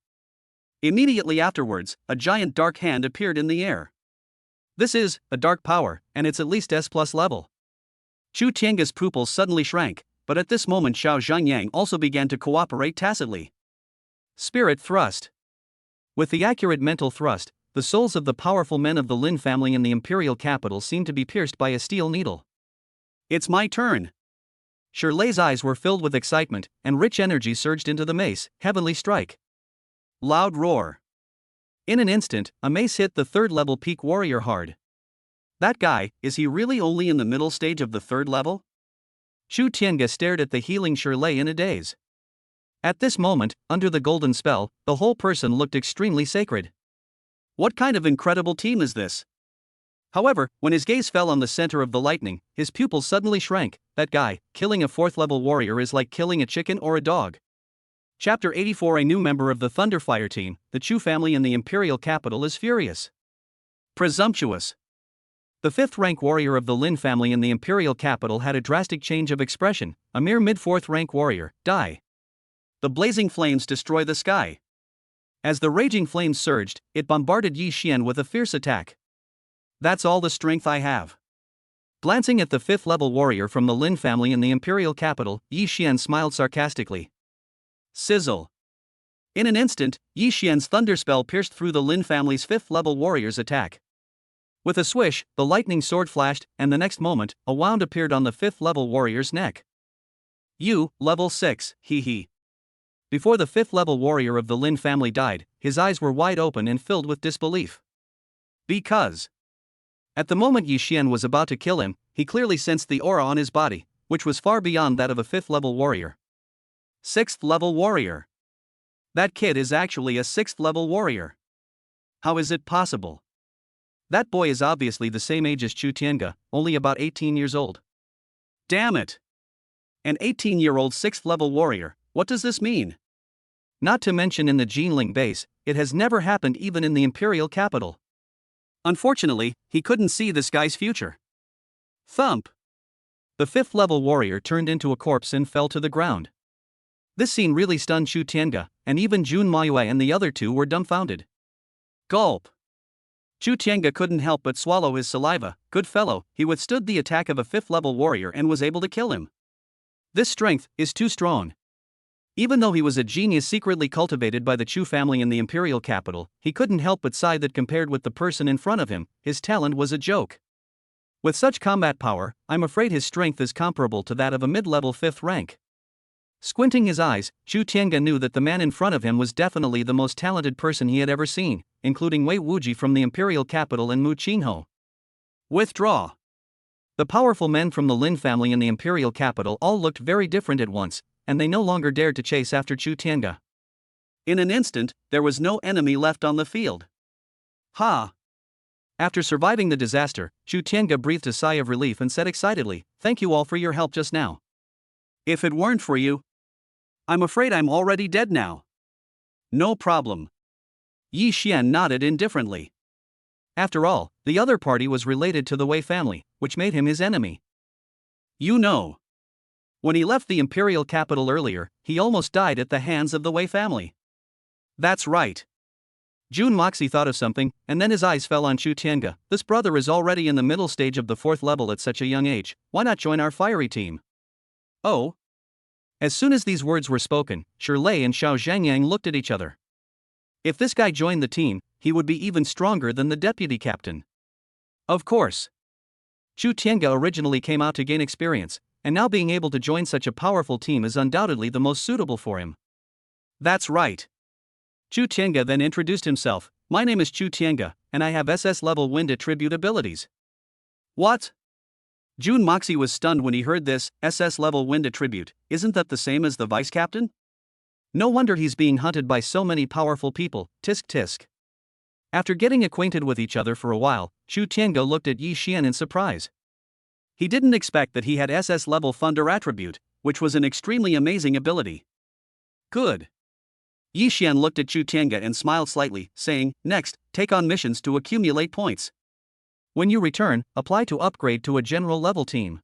Immediately afterwards, a giant dark hand appeared in the air. This is a dark power, and it's at least S+ level. Chu Tianga's pupils suddenly shrank, but at this moment Xiao Zhangyang also began to cooperate tacitly. Spirit thrust. With the accurate mental thrust, the souls of the powerful men of the Lin family in the imperial capital seemed to be pierced by a steel needle. It's my turn. Shirley's eyes were filled with excitement, and rich energy surged into the mace. Heavenly strike. Loud roar. In an instant, a mace hit the 3rd level peak warrior hard. That guy, is he really only in the middle stage of the 3rd level? Chu Tianga stared at the healing Shirley in a daze. At this moment, under the golden spell, the whole person looked extremely sacred. What kind of incredible team is this? However, when his gaze fell on the center of the lightning, his pupils suddenly shrank. That guy, killing a 4th level warrior is like killing a chicken or a dog. Chapter 84. A new member of the Thunderfire team, the Chu family in the imperial capital is furious. Presumptuous. The fifth-rank warrior of the Lin family in the imperial capital had a drastic change of expression, a mere mid-fourth rank warrior, die. The blazing flames destroy the sky. As the raging flames surged, it bombarded Yi Xian with a fierce attack. That's all the strength I have. Glancing at the fifth-level warrior from the Lin family in the imperial capital, Yi Xian smiled sarcastically. Sizzle. In an instant, Yi Xian's thunder spell pierced through the Lin family's fifth-level warrior's attack. With a swish, the lightning sword flashed, and the next moment, a wound appeared on the fifth-level warrior's neck. You, level 6, hee hee. Before the fifth-level warrior of the Lin family died, his eyes were wide open and filled with disbelief. Because. At the moment Yi Xian was about to kill him, he clearly sensed the aura on his body, which was far beyond that of a fifth-level warrior. Sixth-level warrior. That kid is actually a sixth-level warrior. How is it possible? That boy is obviously the same age as Chu Tiange, only about 18 years old. Damn it! An 18-year-old sixth-level warrior, what does this mean? Not to mention in the Jinling base, it has never happened even in the imperial capital. Unfortunately, he couldn't see this guy's future. Thump! The fifth-level warrior turned into a corpse and fell to the ground. This scene really stunned Chu Tiange, and even Jun Maiyue and the other two were dumbfounded. Gulp! Chu Tiange couldn't help but swallow his saliva. Good fellow, he withstood the attack of a fifth-level warrior and was able to kill him. This strength is too strong. Even though he was a genius secretly cultivated by the Chu family in the imperial capital, he couldn't help but sigh that compared with the person in front of him, his talent was a joke. With such combat power, I'm afraid his strength is comparable to that of a mid-level fifth rank. Squinting his eyes, Chu Tiange knew that the man in front of him was definitely the most talented person he had ever seen, including Wei Wuji from the imperial capital and Mu Qinho. Withdraw. The powerful men from the Lin family in the imperial capital all looked very different at once, and they no longer dared to chase after Chu Tiange. In an instant, there was no enemy left on the field. Ha! After surviving the disaster, Chu Tiange breathed a sigh of relief and said excitedly, "Thank you all for your help just now. If it weren't for you, I'm afraid I'm already dead now." No problem. Yi Xian nodded indifferently. After all, the other party was related to the Wei family, which made him his enemy. You know. When he left the imperial capital earlier, he almost died at the hands of the Wei family. That's right. Jun Moxie thought of something, and then his eyes fell on Chu Tiange. This brother is already in the middle stage of the fourth level at such a young age, why not join our fiery team? Oh? As soon as these words were spoken, Shirlei and Xiao Zhangyang looked at each other. If this guy joined the team, he would be even stronger than the deputy captain. Of course. Chu Tiange originally came out to gain experience, and now being able to join such a powerful team is undoubtedly the most suitable for him. That's right. Chu Tiange then introduced himself. My name is Chu Tiange, and I have SS-level wind attribute abilities. What? Jun Moxie was stunned when he heard this. SS-level wind attribute, isn't that the same as the vice captain? No wonder he's being hunted by so many powerful people, tisk tisk. After getting acquainted with each other for a while, Chu Tiange looked at Yi Xian in surprise. He didn't expect that he had SS-level thunder attribute, which was an extremely amazing ability. Good. Yi Xian looked at Chu Tiange and smiled slightly, saying, "Next, take on missions to accumulate points. When you return, apply to upgrade to a general level team."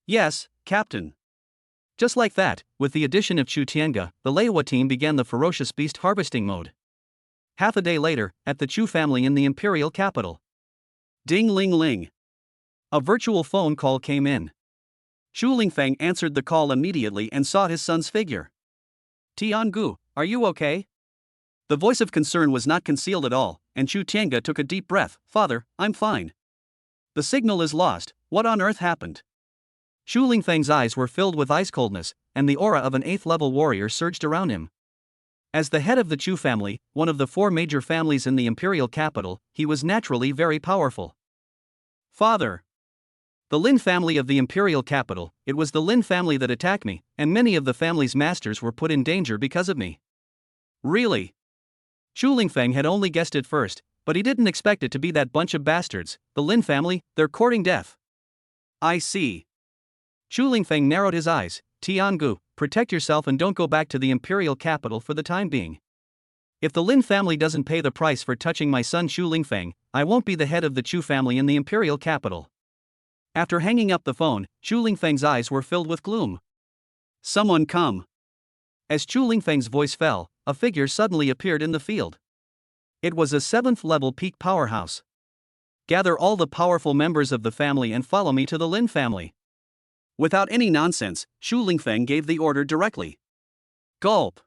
Yes, Captain. Just like that, with the addition of Chu Tiange, the Leiwa team began the ferocious beast harvesting mode. Half a day later, at the Chu family in the imperial capital. Ding ling ling. A virtual phone call came in. Xu Lingfeng answered the call immediately and saw his son's figure. Tiangu, are you okay? The voice of concern was not concealed at all, and Chu Tiange took a deep breath. Father, I'm fine. The signal is lost, what on earth happened? Xu Lingfeng's eyes were filled with ice coldness, and the aura of an 8th-level warrior surged around him. As the head of the Chu family, one of the 4 major families in the imperial capital, he was naturally very powerful. Father. The Lin family of the imperial capital, it was the Lin family that attacked me, and many of the family's masters were put in danger because of me. Really? Xu Lingfeng had only guessed it first, but he didn't expect it to be that bunch of bastards, the Lin family. They're courting death. I see. Xu Lingfeng narrowed his eyes. Tiangu, protect yourself and don't go back to the imperial capital for the time being. If the Lin family doesn't pay the price for touching my son Xu Lingfeng, I won't be the head of the Chu family in the imperial capital. After hanging up the phone, Xu Lingfeng's eyes were filled with gloom. Someone come. As Xu Lingfeng's voice fell, a figure suddenly appeared in the field. It was a 7th-level peak powerhouse. Gather all the powerful members of the family and follow me to the Lin family. Without any nonsense, Xu Lingfeng gave the order directly. Gulp.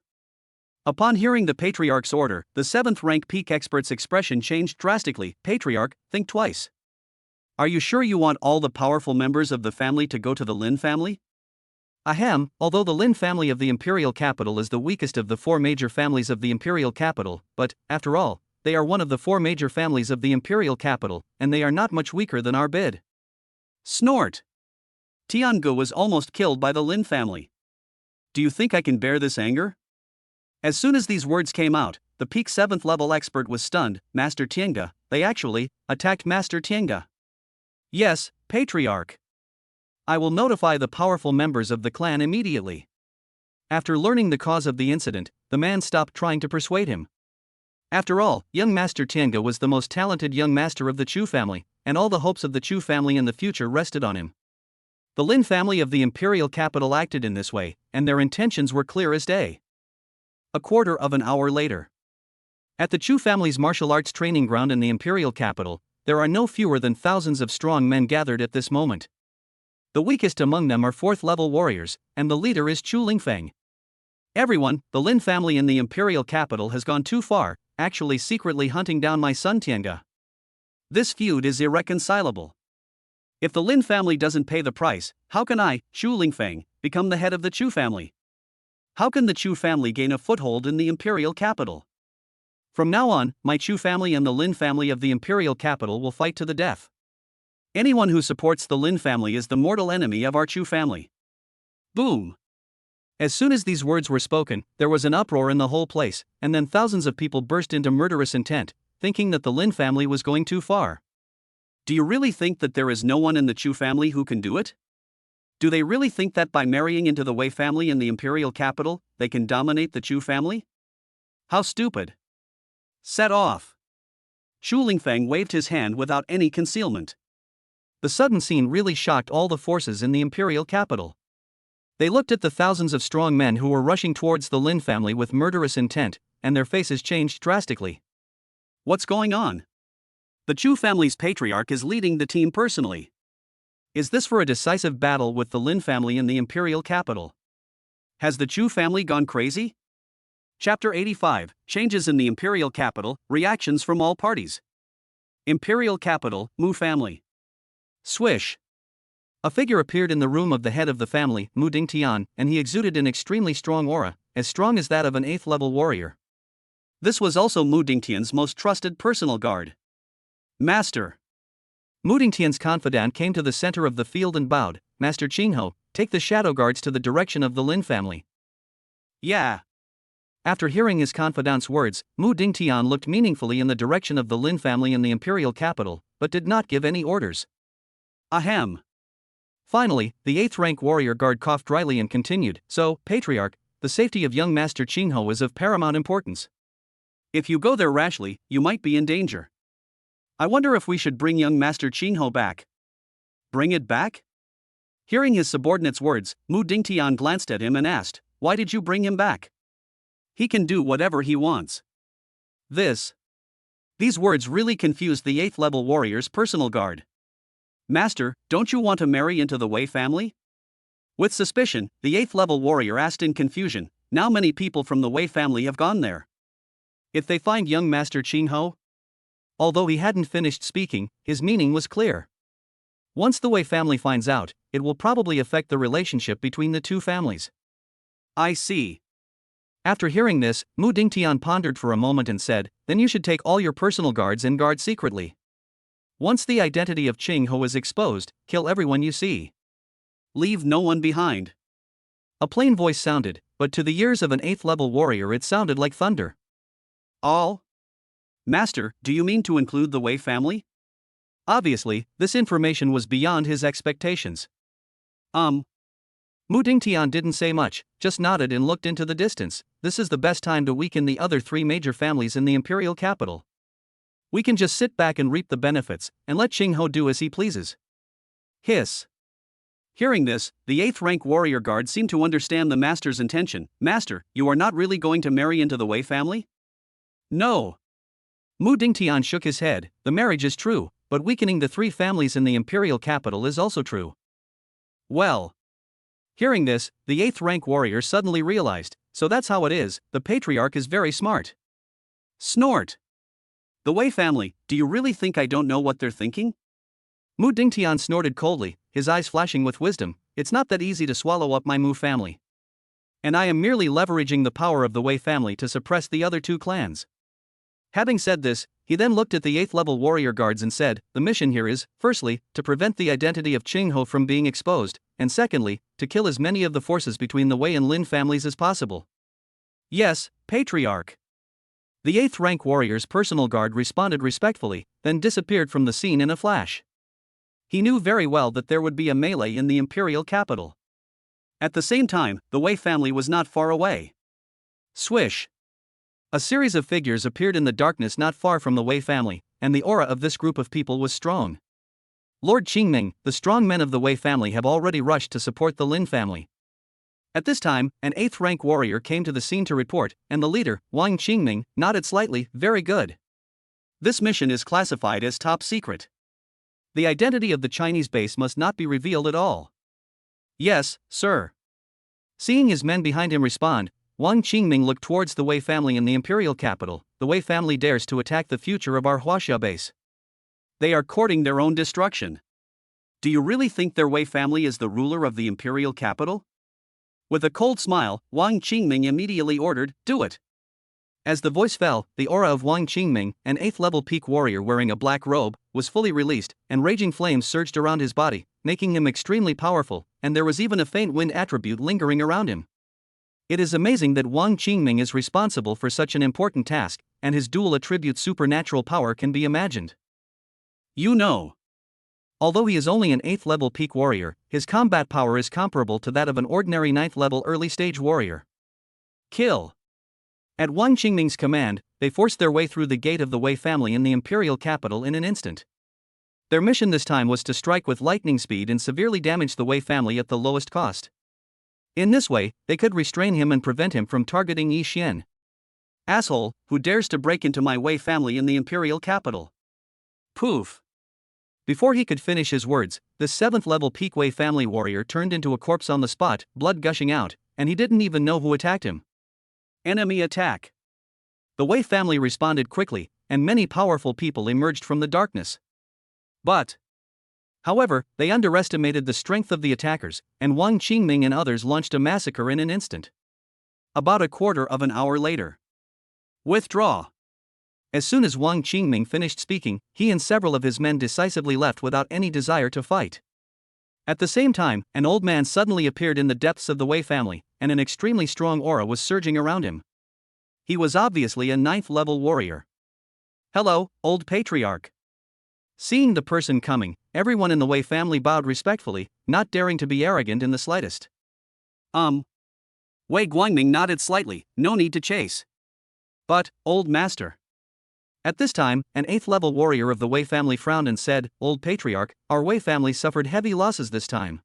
Upon hearing the Patriarch's order, the 7th-rank peak expert's expression changed drastically. Patriarch, think twice. Are you sure you want all the powerful members of the family to go to the Lin family? Ahem, although the Lin family of the imperial capital is the weakest of the 4 major families of the imperial capital, but, after all, they are one of the 4 major families of the imperial capital, and they are not much weaker than our bid. Snort. Tiangu was almost killed by the Lin family. Do you think I can bear this anger? As soon as these words came out, the peak 7th level expert was stunned. Master Tiange, they actually attacked Master Tiange. Yes, Patriarch. I will notify the powerful members of the clan immediately. After learning the cause of the incident, the man stopped trying to persuade him. After all, young Master Tiange was the most talented young master of the Chu family, and all the hopes of the Chu family in the future rested on him. The Lin family of the imperial capital acted in this way, and their intentions were clear as day. A quarter of an hour later. At the Chu family's martial arts training ground in the imperial capital, there are no fewer than thousands of strong men gathered at this moment. The weakest among them are 4th-level warriors, and the leader is Xu Lingfeng. Everyone, the Lin family in the imperial capital has gone too far, actually secretly hunting down my son Tiange. This feud is irreconcilable. If the Lin family doesn't pay the price, how can I, Xu Lingfeng, become the head of the Chu family? How can the Chu family gain a foothold in the imperial capital? From now on, my Chu family and the Lin family of the imperial capital will fight to the death. Anyone who supports the Lin family is the mortal enemy of our Chu family. Boom! As soon as these words were spoken, there was an uproar in the whole place, and then thousands of people burst into murderous intent, thinking that the Lin family was going too far. Do you really think that there is no one in the Chu family who can do it? Do they really think that by marrying into the Wei family in the imperial capital, they can dominate the Chu family? How stupid. Set off. Xu Lingfeng waved his hand without any concealment. The sudden scene really shocked all the forces in the imperial capital. They looked at the thousands of strong men who were rushing towards the Lin family with murderous intent, and their faces changed drastically. What's going on? The Chu family's patriarch is leading the team personally. Is this for a decisive battle with the Lin family in the imperial capital? Has the Chu family gone crazy? Chapter 85, Changes in the imperial capital, Reactions from all parties. Imperial capital, Mu family. Swish. A figure appeared in the room of the head of the family, Mu Dingtian, and he exuded an extremely strong aura, as strong as that of an 8th-level warrior. This was also Mu Dingtian's most trusted personal guard. Master. Mu Dingtian's confidant came to the center of the field and bowed. Master Qingho, take the shadow guards to the direction of the Lin family. Yeah. After hearing his confidant's words, Mu Dingtian looked meaningfully in the direction of the Lin family in the imperial capital, but did not give any orders. Ahem. Finally, the 8th-rank warrior guard coughed dryly and continued, so, Patriarch, the safety of young Master Qingho is of paramount importance. If you go there rashly, you might be in danger. I wonder if we should bring young Master Qingho back. Bring it back? Hearing his subordinate's words, Mu Dingtian glanced at him and asked, why did you bring him back? He can do whatever he wants. These words really confused the 8th-level warrior's personal guard. Master, don't you want to marry into the Wei family? With suspicion, the 8th-level warrior asked in confusion, now many people from the Wei family have gone there. If they find young Master Qingho? Although he hadn't finished speaking, his meaning was clear. Once the Wei family finds out, it will probably affect the relationship between the two families. I see. After hearing this, Mu Dingtian pondered for a moment and said, then you should take all your personal guards and guard secretly. Once the identity of Qingho is exposed, kill everyone you see. Leave no one behind. A plain voice sounded, but to the ears of an 8th-level warrior it sounded like thunder. All? Master, do you mean to include the Wei family? Obviously, this information was beyond his expectations. Mu Dingtian didn't say much, just nodded and looked into the distance. This is the best time to weaken the other three major families in the imperial capital. We can just sit back and reap the benefits, and let Qingho do as he pleases. Hiss. Hearing this, the 8th rank warrior guard seemed to understand the master's intention. Master, you are not really going to marry into the Wei family? No. Mu Dingtian shook his head. The marriage is true, but weakening the three families in the imperial capital is also true. Well. Hearing this, the 8th rank warrior suddenly realized, so that's how it is, the patriarch is very smart. Snort. The Wei family, do you really think I don't know what they're thinking? Mu Dingtian snorted coldly, his eyes flashing with wisdom. It's not that easy to swallow up my Mu family. And I am merely leveraging the power of the Wei family to suppress the other two clans. Having said this, he then looked at the 8th level warrior guards and said, the mission here is, firstly, to prevent the identity of Qingho from being exposed, and secondly, to kill as many of the forces between the Wei and Lin families as possible. Yes, Patriarch. The 8th rank warrior's personal guard responded respectfully, then disappeared from the scene in a flash. He knew very well that there would be a melee in the imperial capital. At the same time, the Wei family was not far away. Swish. A series of figures appeared in the darkness not far from the Wei family, and the aura of this group of people was strong. Lord Qingming, the strong men of the Wei family have already rushed to support the Lin family. At this time, an 8th rank warrior came to the scene to report, and the leader, Wang Qingming, nodded slightly. Very good. This mission is classified as top secret. The identity of the Chinese base must not be revealed at all. Yes, sir. Seeing his men behind him respond, Wang Qingming looked towards the Wei family in the imperial capital. The Wei family dares to attack the future of our Huaxia base. They are courting their own destruction. Do you really think their Wei family is the ruler of the imperial capital? With a cold smile, Wang Qingming immediately ordered, do it. As the voice fell, the aura of Wang Qingming, an 8th level peak warrior wearing a black robe, was fully released, and raging flames surged around his body, making him extremely powerful, and there was even a faint wind attribute lingering around him. It is amazing that Wang Qingming is responsible for such an important task, and his dual attribute supernatural power can be imagined. You know. Although he is only an 8th level peak warrior, his combat power is comparable to that of an ordinary 9th level early stage warrior. Kill. At Wang Qingming's command, they forced their way through the gate of the Wei family in the imperial capital in an instant. Their mission this time was to strike with lightning speed and severely damage the Wei family at the lowest cost. In this way, they could restrain him and prevent him from targeting Yi Xian. Asshole, who dares to break into my Wei family in the imperial capital? Poof. Before he could finish his words, the 7th level peak Wei family warrior turned into a corpse on the spot, blood gushing out, and he didn't even know who attacked him. Enemy attack. The Wei family responded quickly, and many powerful people emerged from the darkness. However, they underestimated the strength of the attackers, and Wang Qingming and others launched a massacre in an instant. About a quarter of an hour later. Withdraw. As soon as Wang Qingming finished speaking, he and several of his men decisively left without any desire to fight. At the same time, an old man suddenly appeared in the depths of the Wei family, and an extremely strong aura was surging around him. He was obviously a 9th level warrior. Hello, old patriarch. Seeing the person coming, everyone in the Wei family bowed respectfully, not daring to be arrogant in the slightest. Wei Guangming nodded slightly, no need to chase. But, old master. At this time, an 8th level warrior of the Wei family frowned and said, Old patriarch, our Wei family suffered heavy losses this time.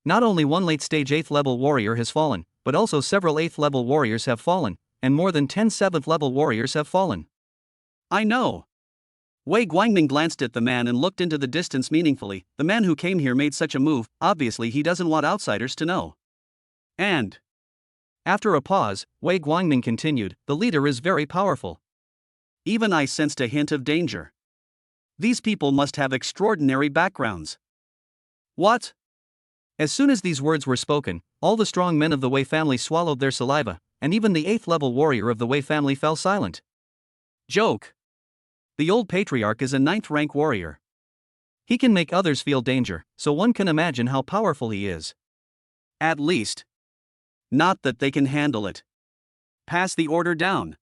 Not only one late stage 8th level warrior has fallen, but also several 8th level warriors have fallen, and more than 10 7th level warriors have fallen. I know. Wei Guangming glanced at the man and looked into the distance meaningfully. The man who came here made such a move, obviously he doesn't want outsiders to know. And after a pause, Wei Guangming continued, the leader is very powerful. Even I sensed a hint of danger. These people must have extraordinary backgrounds. What? As soon as these words were spoken, all the strong men of the Wei family swallowed their saliva, and even the 8th level warrior of the Wei family fell silent. Joke. The old patriarch is a 9th rank warrior. He can make others feel danger, so one can imagine how powerful he is. At least. Not that they can handle it. Pass the order down.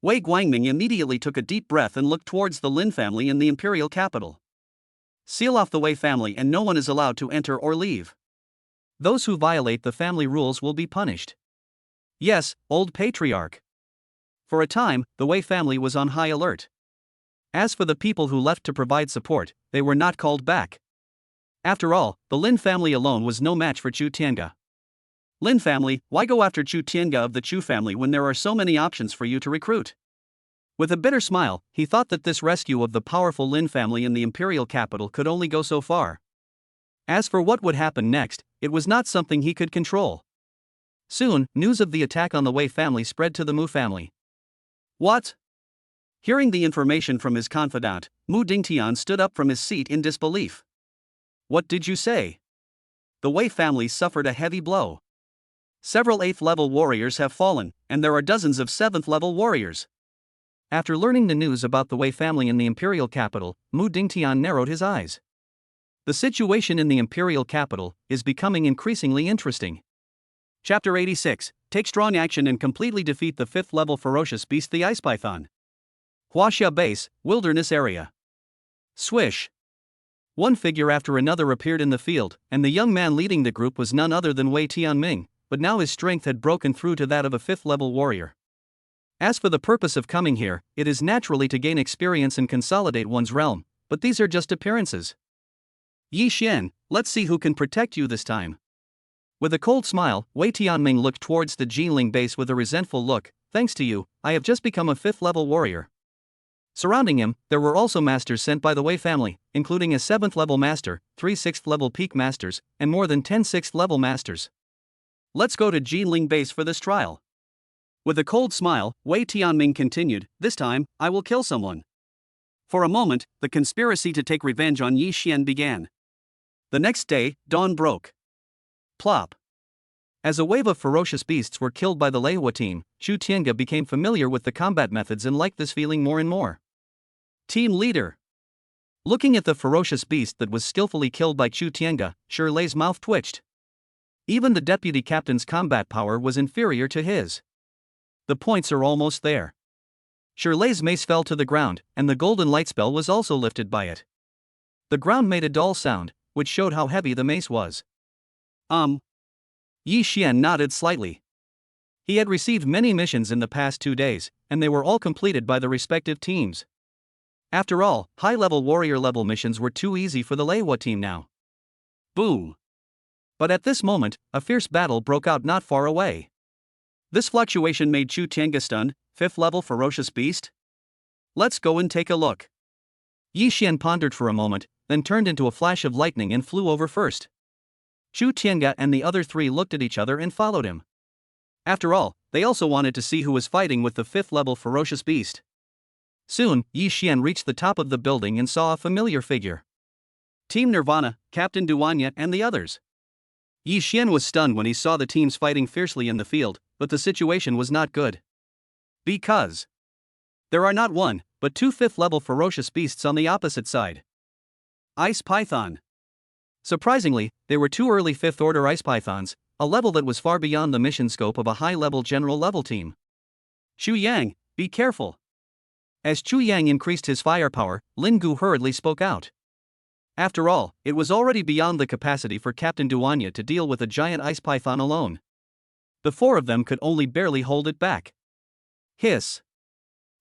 Wei Guangming immediately took a deep breath and looked towards the Lin family in the imperial capital. Seal off the Wei family and no one is allowed to enter or leave. Those who violate the family rules will be punished. Yes, old patriarch. For a time, the Wei family was on high alert. As for the people who left to provide support, they were not called back. After all, the Lin family alone was no match for Chu Tianga. Lin family, why go after Chu Tianga of the Chu family when there are so many options for you to recruit? With a bitter smile, he thought that this rescue of the powerful Lin family in the imperial capital could only go so far. As for what would happen next, it was not something he could control. Soon, news of the attack on the Wei family spread to the Mu family. What? Hearing the information from his confidant, Mu Dingtian stood up from his seat in disbelief. What did you say? The Wei family suffered a heavy blow. Several 8th level warriors have fallen, and there are dozens of 7th level warriors. After learning the news about the Wei family in the imperial capital, Mu Dingtian narrowed his eyes. The situation in the imperial capital is becoming increasingly interesting. Chapter 86. Take strong action and completely defeat the 5th level ferocious beast, the Ice Python. Huaxia Base, Wilderness Area. Swish. One figure after another appeared in the field, and the young man leading the group was none other than Wei Tianming, but now his strength had broken through to that of a 5th level warrior. As for the purpose of coming here, it is naturally to gain experience and consolidate one's realm, but these are just appearances. Yi Xian, let's see who can protect you this time. With a cold smile, Wei Tianming looked towards the Jinling base with a resentful look. Thanks to you, I have just become a 5th level warrior. Surrounding him, there were also masters sent by the Wei family, including a 7th level master, 3 6th level peak masters, and more than 10 6th level masters. Let's go to Jinling base for this trial. With a cold smile, Wei Tianming continued, this time, I will kill someone. For a moment, the conspiracy to take revenge on Yi Xian began. The next day, dawn broke. Plop. As a wave of ferocious beasts were killed by the Leihua team, Chu Tianga became familiar with the combat methods and liked this feeling more and more. Team leader. Looking at the ferocious beast that was skillfully killed by Chu Tianga, Shirley's mouth twitched. Even the deputy captain's combat power was inferior to his. The points are almost there. Shirley's mace fell to the ground, and the golden light spell was also lifted by it. The ground made a dull sound, which showed how heavy the mace was. Yi Xian nodded slightly. He had received many missions in the past 2 days, and they were all completed by the respective teams. After all, high-level warrior-level missions were too easy for the Leihua team now. Boom! But at this moment, a fierce battle broke out not far away. This fluctuation made Chu Tianga stunned. 5th level ferocious beast? Let's go and take a look. Yi Xian pondered for a moment, then turned into a flash of lightning and flew over first. Chu Tianga and the other 3 looked at each other and followed him. After all, they also wanted to see who was fighting with the 5th level ferocious beast. Soon, Yi Xian reached the top of the building and saw a familiar figure. Team Nirvana, Captain Duanya and the others. Yi Xian was stunned when he saw the teams fighting fiercely in the field, but the situation was not good. Because there are not 1, but 2 5th level ferocious beasts on the opposite side. Ice Python. Surprisingly, they were 2 early 5th order Ice Pythons, a level that was far beyond the mission scope of a high-level general level team. Chu Yang, be careful. As Chu Yang increased his firepower, Lin Gu hurriedly spoke out. After all, it was already beyond the capacity for Captain Duanya to deal with a giant Ice Python alone. The 4 of them could only barely hold it back. Hiss.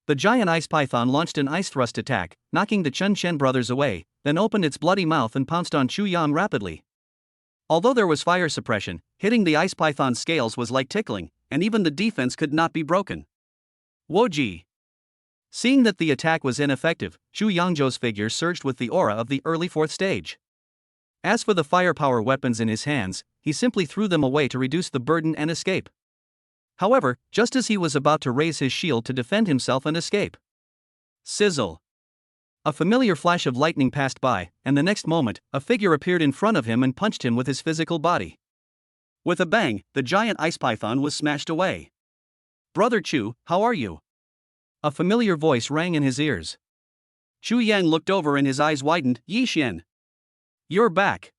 The giant Ice Python launched an ice thrust attack, knocking the Chun Shen brothers away, then opened its bloody mouth and pounced on Chu Yan rapidly. Although there was fire suppression, hitting the Ice Python's scales was like tickling, and even the defense could not be broken. Woji. Seeing that the attack was ineffective, Chu Yangzhou's figure surged with the aura of the early 4th stage. As for the firepower weapons in his hands, he simply threw them away to reduce the burden and escape. However, just as he was about to raise his shield to defend himself and escape. Sizzle. A familiar flash of lightning passed by, and the next moment, a figure appeared in front of him and punched him with his physical body. With a bang, the giant Ice Python was smashed away. Brother Chu, how are you? A familiar voice rang in his ears. Chu Yang looked over and his eyes widened. Yi Xian. You're back.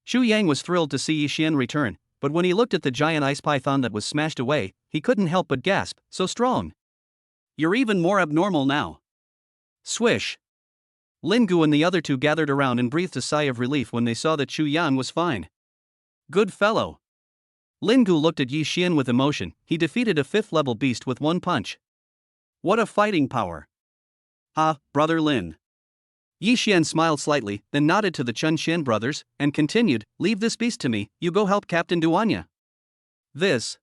Chu Yang was thrilled to see Yi Xian return, but when he looked at the giant Ice Python that was smashed away, he couldn't help but gasp, so strong. You're even more abnormal now. Swish. Lin Gu and the other 2 gathered around and breathed a sigh of relief when they saw that Chu Yan was fine. Good fellow. Lin Gu looked at Yi Xian with emotion. He defeated a 5th level beast with one punch. What a fighting power. Ah, brother Lin. Yi Xian smiled slightly, then nodded to the Chun Xian brothers, and continued, leave this beast to me, you go help Captain Duanya. This.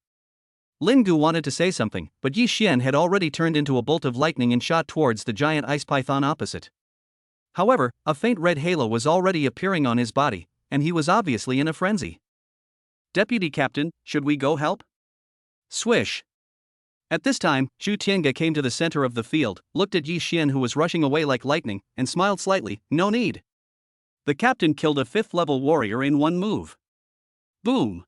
Lin Gu wanted to say something, but Yi Xian had already turned into a bolt of lightning and shot towards the giant ice python opposite. However, a faint red halo was already appearing on his body, and he was obviously in a frenzy. Deputy Captain, should we go help? Swish. At this time, Zhu Tiange came to the center of the field, looked at Yi Xian who was rushing away like lightning, and smiled slightly, no need. The captain killed a 5th level warrior in one move. Boom.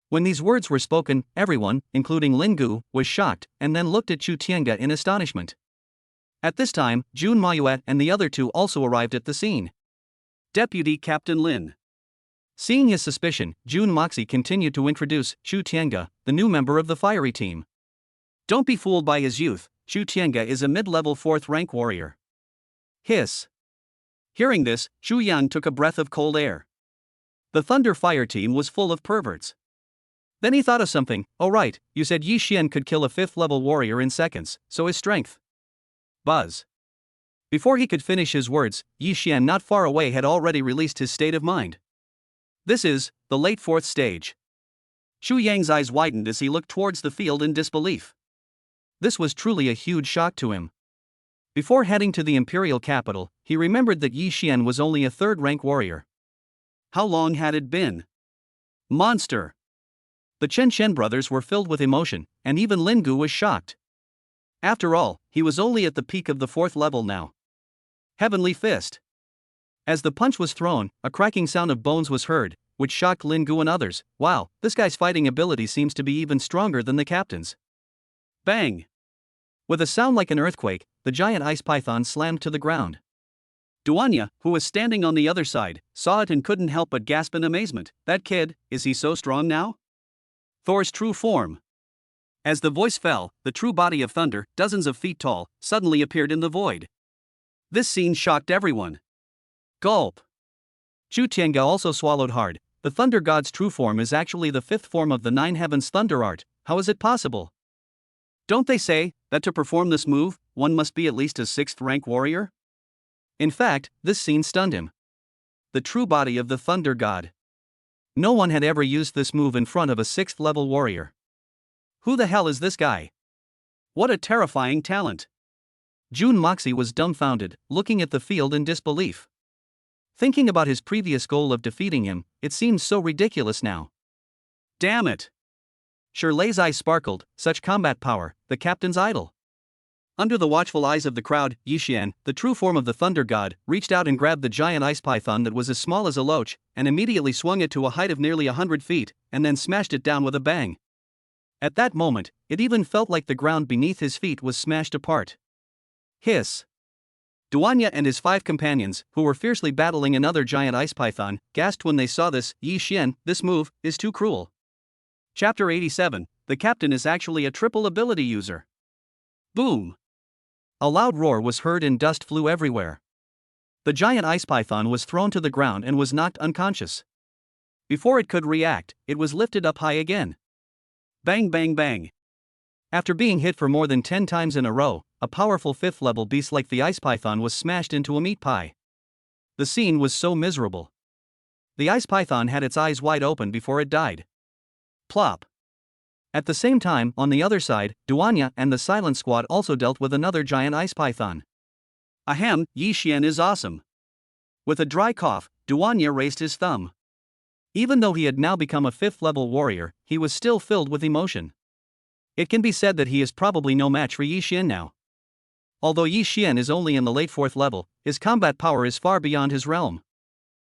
When these words were spoken, everyone, including Lin Gu, was shocked, and then looked at Zhu Tiange in astonishment. At this time, Jun Mayuet and the other two also arrived at the scene. Deputy Captain Lin. Seeing his suspicion, Jun Moxie continued to introduce Zhu Tiange, the new member of the fiery team. Don't be fooled by his youth, Zhu Tiange is a mid-level 4th rank warrior. Hiss. Hearing this, Zhu Yan took a breath of cold air. The Thunder Fire team was full of perverts. Then he thought of something. Oh right, you said Yi Xian could kill a 5th level warrior in seconds, so his strength. Buzz. Before he could finish his words, Yi Xian not far away had already released his state of mind. This is the late 4th stage. Xu Yang's eyes widened as he looked towards the field in disbelief. This was truly a huge shock to him. Before heading to the imperial capital, he remembered that Yi Xian was only a 3rd rank warrior. How long had it been? Monster! The Chen Shen brothers were filled with emotion, and even Lin Gu was shocked. After all, he was only at the peak of the 4th level now. Heavenly Fist. As the punch was thrown, a cracking sound of bones was heard, which shocked Lin Gu and others. Wow, this guy's fighting ability seems to be even stronger than the captain's. Bang! With a sound like an earthquake, the giant ice python slammed to the ground. Duanya, who was standing on the other side, saw it and couldn't help but gasp in amazement. That kid, is he so strong now? Thor's true form. As the voice fell, the true body of thunder, dozens of feet tall, suddenly appeared in the void. This scene shocked everyone. Gulp. Zhu Tiange also swallowed hard. The thunder god's true form is actually the 5th form of the 9 heavens thunder art. How is it possible? Don't they say that to perform this move, one must be at least a 6th rank warrior? In fact, this scene stunned him. The true body of the thunder god. No one had ever used this move in front of a 6th level warrior. Who the hell is this guy? What a terrifying talent. Jun Moxie was dumbfounded, looking at the field in disbelief. Thinking about his previous goal of defeating him, it seemed so ridiculous now. Damn it! Shirley's eyes sparkled, such combat power, the captain's idol. Under the watchful eyes of the crowd, Yi Xian, the true form of the thunder god, reached out and grabbed the giant ice python that was as small as a loach, and immediately swung it to a height of nearly 100 feet, and then smashed it down with a bang. At that moment, it even felt like the ground beneath his feet was smashed apart. Hiss. Duanya and his 5 companions, who were fiercely battling another giant ice python, gasped when they saw this. Yi Xian, this move is too cruel. Chapter 87, the captain is actually a triple ability user. Boom! A loud roar was heard and dust flew everywhere. The giant ice python was thrown to the ground and was knocked unconscious. Before it could react, it was lifted up high again. Bang bang bang. After being hit for more than 10 times in a row, a powerful 5th level beast like the ice python was smashed into a meat pie. The scene was so miserable. The ice python had its eyes wide open before it died. Plop. At the same time, on the other side, Duanya and the Silent Squad also dealt with another giant ice python. Ahem, Yi Xian is awesome. With a dry cough, Duanya raised his thumb. Even though he had now become a 5th level warrior, he was still filled with emotion. It can be said that he is probably no match for Yi Xian now. Although Yi Xian is only in the late 4th level, his combat power is far beyond his realm.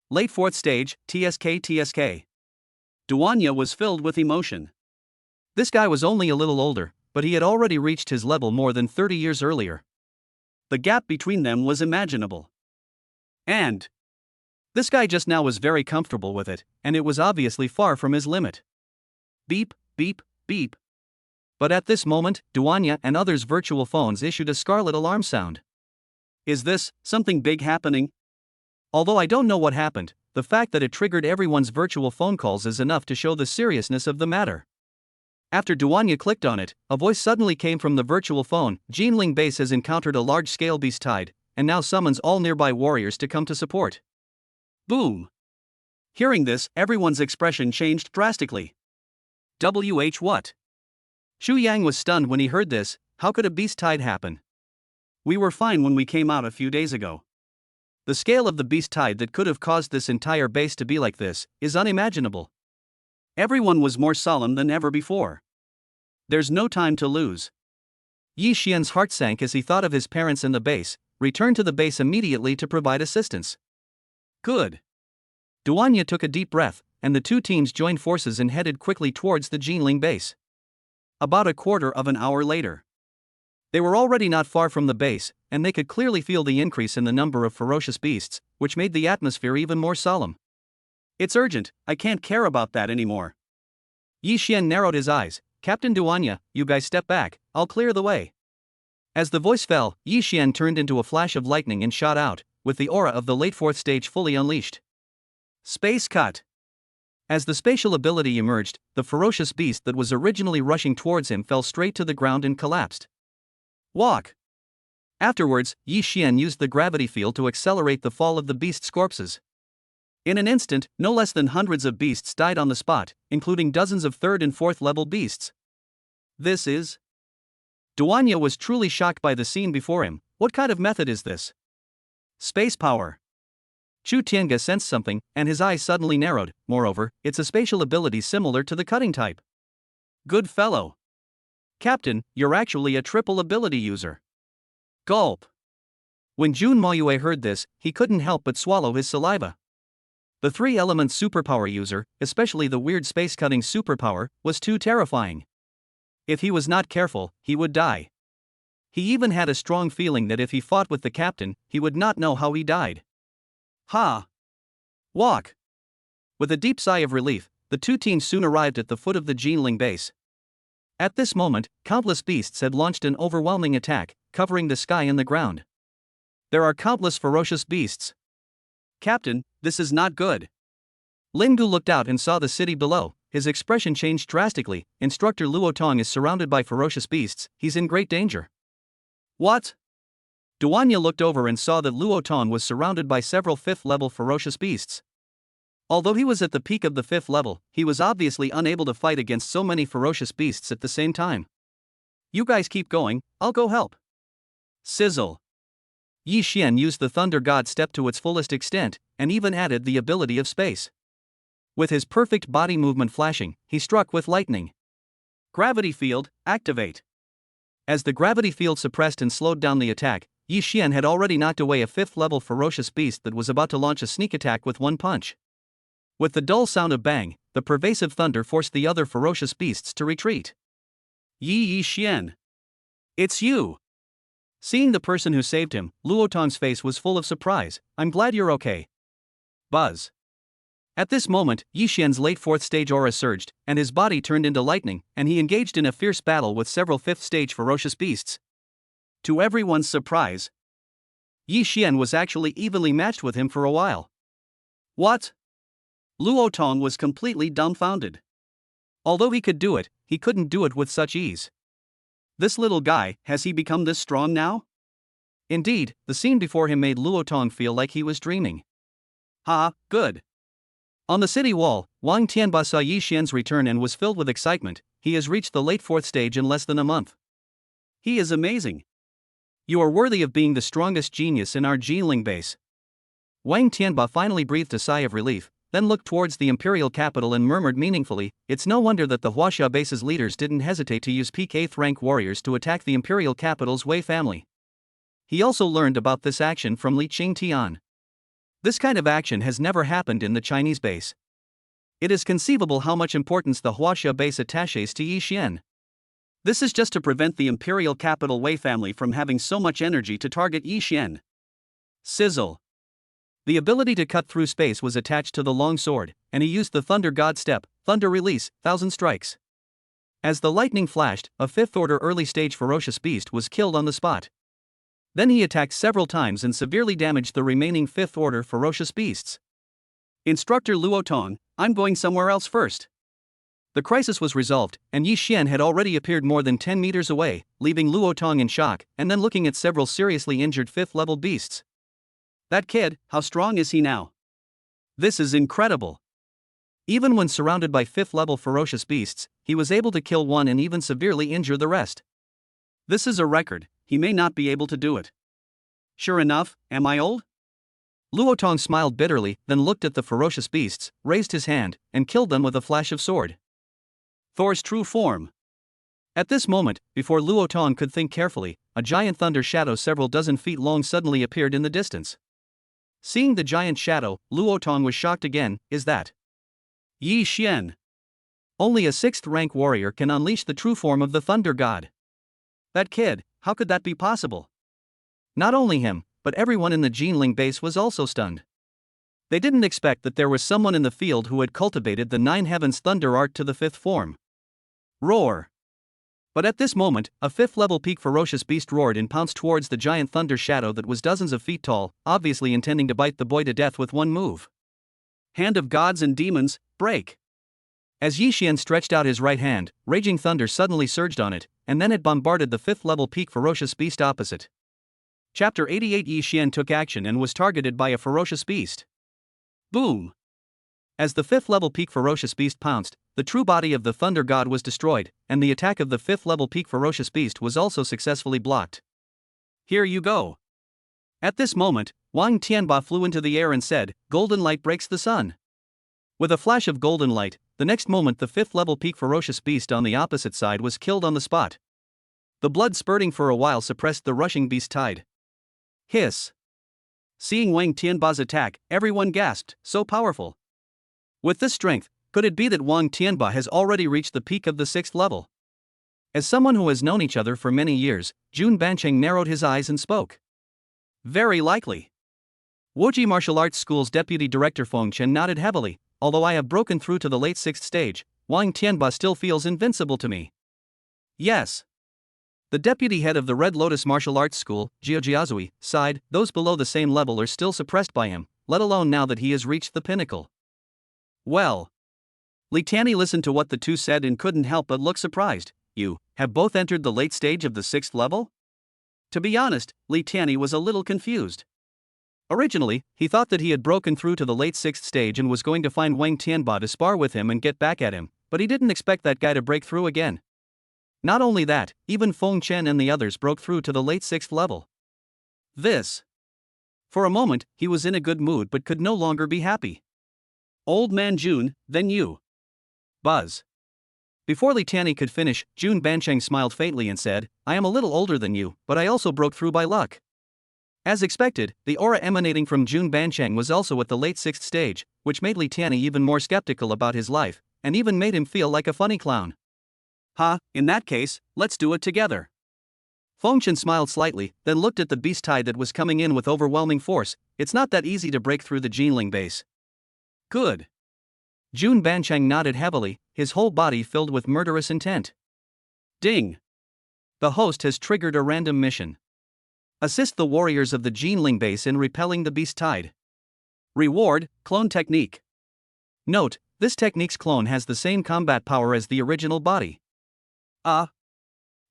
Late 4th stage, TSK. Duanya was filled with emotion. This guy was only a little older, but he had already reached his level more than 30 years earlier. The gap between them was imaginable. And this guy just now was very comfortable with it, and it was obviously far from his limit. Beep, beep, beep. But at this moment, Duanya and others' virtual phones issued a scarlet alarm sound. Is this something big happening? Although I don't know what happened, the fact that it triggered everyone's virtual phone calls is enough to show the seriousness of the matter. After Duanya clicked on it, a voice suddenly came from the virtual phone. Jinling base has encountered a large-scale beast tide, and now summons all nearby warriors to come to support. Boom! Hearing this, everyone's expression changed drastically. What? Shu Yang was stunned when he heard this. How could a beast tide happen? We were fine when we came out a few days ago. The scale of the beast tide that could have caused this entire base to be like this is unimaginable. Everyone was more solemn than ever before. There's no time to lose. Yi Xian's heart sank as he thought of his parents and the base. Return to the base immediately to provide assistance. Good. Duanya took a deep breath, and the two teams joined forces and headed quickly towards the Jinling base. About a quarter of an hour later, they were already not far from the base, and they could clearly feel the increase in the number of ferocious beasts, which made the atmosphere even more solemn. It's urgent, I can't care about that anymore. Yi Xian narrowed his eyes. Captain Duanya, you guys step back, I'll clear the way. As the voice fell, Yi Xian turned into a flash of lightning and shot out, with the aura of the late fourth stage fully unleashed. Space cut. As the spatial ability emerged, the ferocious beast that was originally rushing towards him fell straight to the ground and collapsed. Walk. Afterwards, Yi Xian used the gravity field to accelerate the fall of the beast's corpses. In an instant, no less than hundreds of beasts died on the spot, including dozens of third and fourth level beasts. This is... Duanya was truly shocked by the scene before him. What kind of method is this? Space power. Chu Tiange sensed something, and his eyes suddenly narrowed. Moreover, it's a spatial ability similar to the cutting type. Good fellow. Captain, you're actually a triple ability user. Gulp. When Jun Moyue heard this, he couldn't help but swallow his saliva. The three-element superpower user, especially the weird space-cutting superpower, was too terrifying. If he was not careful, he would die. He even had a strong feeling that if he fought with the captain, he would not know how he died. Ha! Walk! With a deep sigh of relief, the two teams soon arrived at the foot of the Jinling base. At this moment, countless beasts had launched an overwhelming attack, covering the sky and the ground. There are countless ferocious beasts. Captain, this is not good. Lingu looked out and saw the city below. His expression changed drastically. Instructor Luo Tong is surrounded by ferocious beasts. He's in great danger. What? Duanya looked over and saw that Luo Tong was surrounded by several fifth-level ferocious beasts. Although he was at the peak of the fifth level, he was obviously unable to fight against so many ferocious beasts at the same time. You guys keep going, I'll go help. Sizzle. Yi Xian used the Thunder God step to its fullest extent, and even added the ability of space. With his perfect body movement flashing, he struck with lightning. Gravity field, activate. As the gravity field suppressed and slowed down the attack, Yi Xian had already knocked away a fifth-level ferocious beast that was about to launch a sneak attack with one punch. With the dull sound of bang, the pervasive thunder forced the other ferocious beasts to retreat. Yi Xian. It's you! Seeing the person who saved him, Luo Tong's face was full of surprise. I'm glad you're okay. Buzz. At this moment, Yi Xian's late fourth stage aura surged, and his body turned into lightning, and he engaged in a fierce battle with several fifth stage ferocious beasts. To everyone's surprise, Yi Xian was actually evenly matched with him for a while. What? Luo Tong was completely dumbfounded. Although he could do it, he couldn't do it with such ease. This little guy, has he become this strong now? Indeed, the scene before him made Luo Tong feel like he was dreaming. Ha, good. On the city wall, Wang Tianba saw Yi Xian's return and was filled with excitement. He has reached the late fourth stage in less than a month. He is amazing. You are worthy of being the strongest genius in our Jinling base. Wang Tianba finally breathed a sigh of relief, then looked towards the imperial capital and murmured meaningfully, it's no wonder that the Huaxia base's leaders didn't hesitate to use peak 8th rank warriors to attack the imperial capital's Wei family. He also learned about this action from Li Qingtian. This kind of action has never happened in the Chinese base. It is conceivable how much importance the Huaxia base attaches to Yi Xian. This is just to prevent the imperial capital Wei family from having so much energy to target Yi Xian. Sizzle. The ability to cut through space was attached to the long sword, and he used the Thunder God step, Thunder Release, 1,000 strikes. As the lightning flashed, a fifth-order early-stage ferocious beast was killed on the spot. Then he attacked several times and severely damaged the remaining fifth-order ferocious beasts. Instructor Luotong, I'm going somewhere else first. The crisis was resolved, and Yi Xian had already appeared more than 10 meters away, leaving Luotong in shock and then looking at several seriously injured 5th-level beasts. That kid, how strong is he now? This is incredible. Even when surrounded by 5th-level ferocious beasts, he was able to kill one and even severely injure the rest. This is a record, he may not be able to do it. Sure enough, am I old? Luotong smiled bitterly, then looked at the ferocious beasts, raised his hand, and killed them with a flash of sword. Thor's true form. At this moment, before Luotong could think carefully, a giant thunder shadow several dozen feet long suddenly appeared in the distance. Seeing the giant shadow, Luotong was shocked again. Is that Yi Xian? Only a 6th-rank warrior can unleash the true form of the Thunder God. That kid, how could that be possible? Not only him, but everyone in the Jinling base was also stunned. They didn't expect that there was someone in the field who had cultivated the Nine Heavens Thunder art to the 5th form. Roar! But at this moment, a 5th-level peak ferocious beast roared and pounced towards the giant thunder shadow that was dozens of feet tall, obviously intending to bite the boy to death with one move. Hand of gods and demons, break! As Yi Xian stretched out his right hand, raging thunder suddenly surged on it, and then it bombarded the 5th-level peak ferocious beast opposite. Chapter 88. Yi Xian took action and was targeted by a ferocious beast. Boom! As the 5th-level peak ferocious beast pounced, the true body of the Thunder God was destroyed, and the attack of the 5th-level peak ferocious beast was also successfully blocked. Here you go. At this moment, Wang Tianba flew into the air and said, "Golden light breaks the sun." With a flash of golden light, the next moment the 5th-level peak ferocious beast on the opposite side was killed on the spot. The blood spurting for a while suppressed the rushing beast tide. Hiss! Seeing Wang Tianba's attack, everyone gasped, so powerful. With this strength, could it be that Wang Tianba has already reached the peak of the 6th level? As someone who has known each other for many years, Jun Bancheng narrowed his eyes and spoke. Very likely. Woji Martial Arts School's deputy director Feng Chen nodded heavily. Although I have broken through to the late 6th stage, Wang Tianba still feels invincible to me. Yes. The deputy head of the Red Lotus Martial Arts School, Jiaozui, sighed. Those below the same level are still suppressed by him, let alone now that he has reached the pinnacle. Well. Li Tianyi listened to what the two said and couldn't help but look surprised. You have both entered the late stage of the 6th level? To be honest, Li Tianyi was a little confused. Originally, he thought that he had broken through to the late 6th stage and was going to find Wang Tianba to spar with him and get back at him, but he didn't expect that guy to break through again. Not only that, even Feng Chen and the others broke through to the late 6th level. This. For a moment, he was in a good mood but could no longer be happy. Old man Jun, then you. Buzz. Before Li Tianyi could finish, Jun Bancheng smiled faintly and said, I am a little older than you, but I also broke through by luck. As expected, the aura emanating from Jun Bancheng was also at the late 6th stage, which made Li Tianyi even more skeptical about his life, and even made him feel like a funny clown. In that case, let's do it together. Feng Chen smiled slightly, then looked at the beast tide that was coming in with overwhelming force. It's not that easy to break through the Jinling base. Good. Jun Bancheng nodded heavily, his whole body filled with murderous intent. Ding. The host has triggered a random mission. Assist the warriors of the Jinling base in repelling the beast tide. Reward, clone technique. Note, this technique's clone has the same combat power as the original body.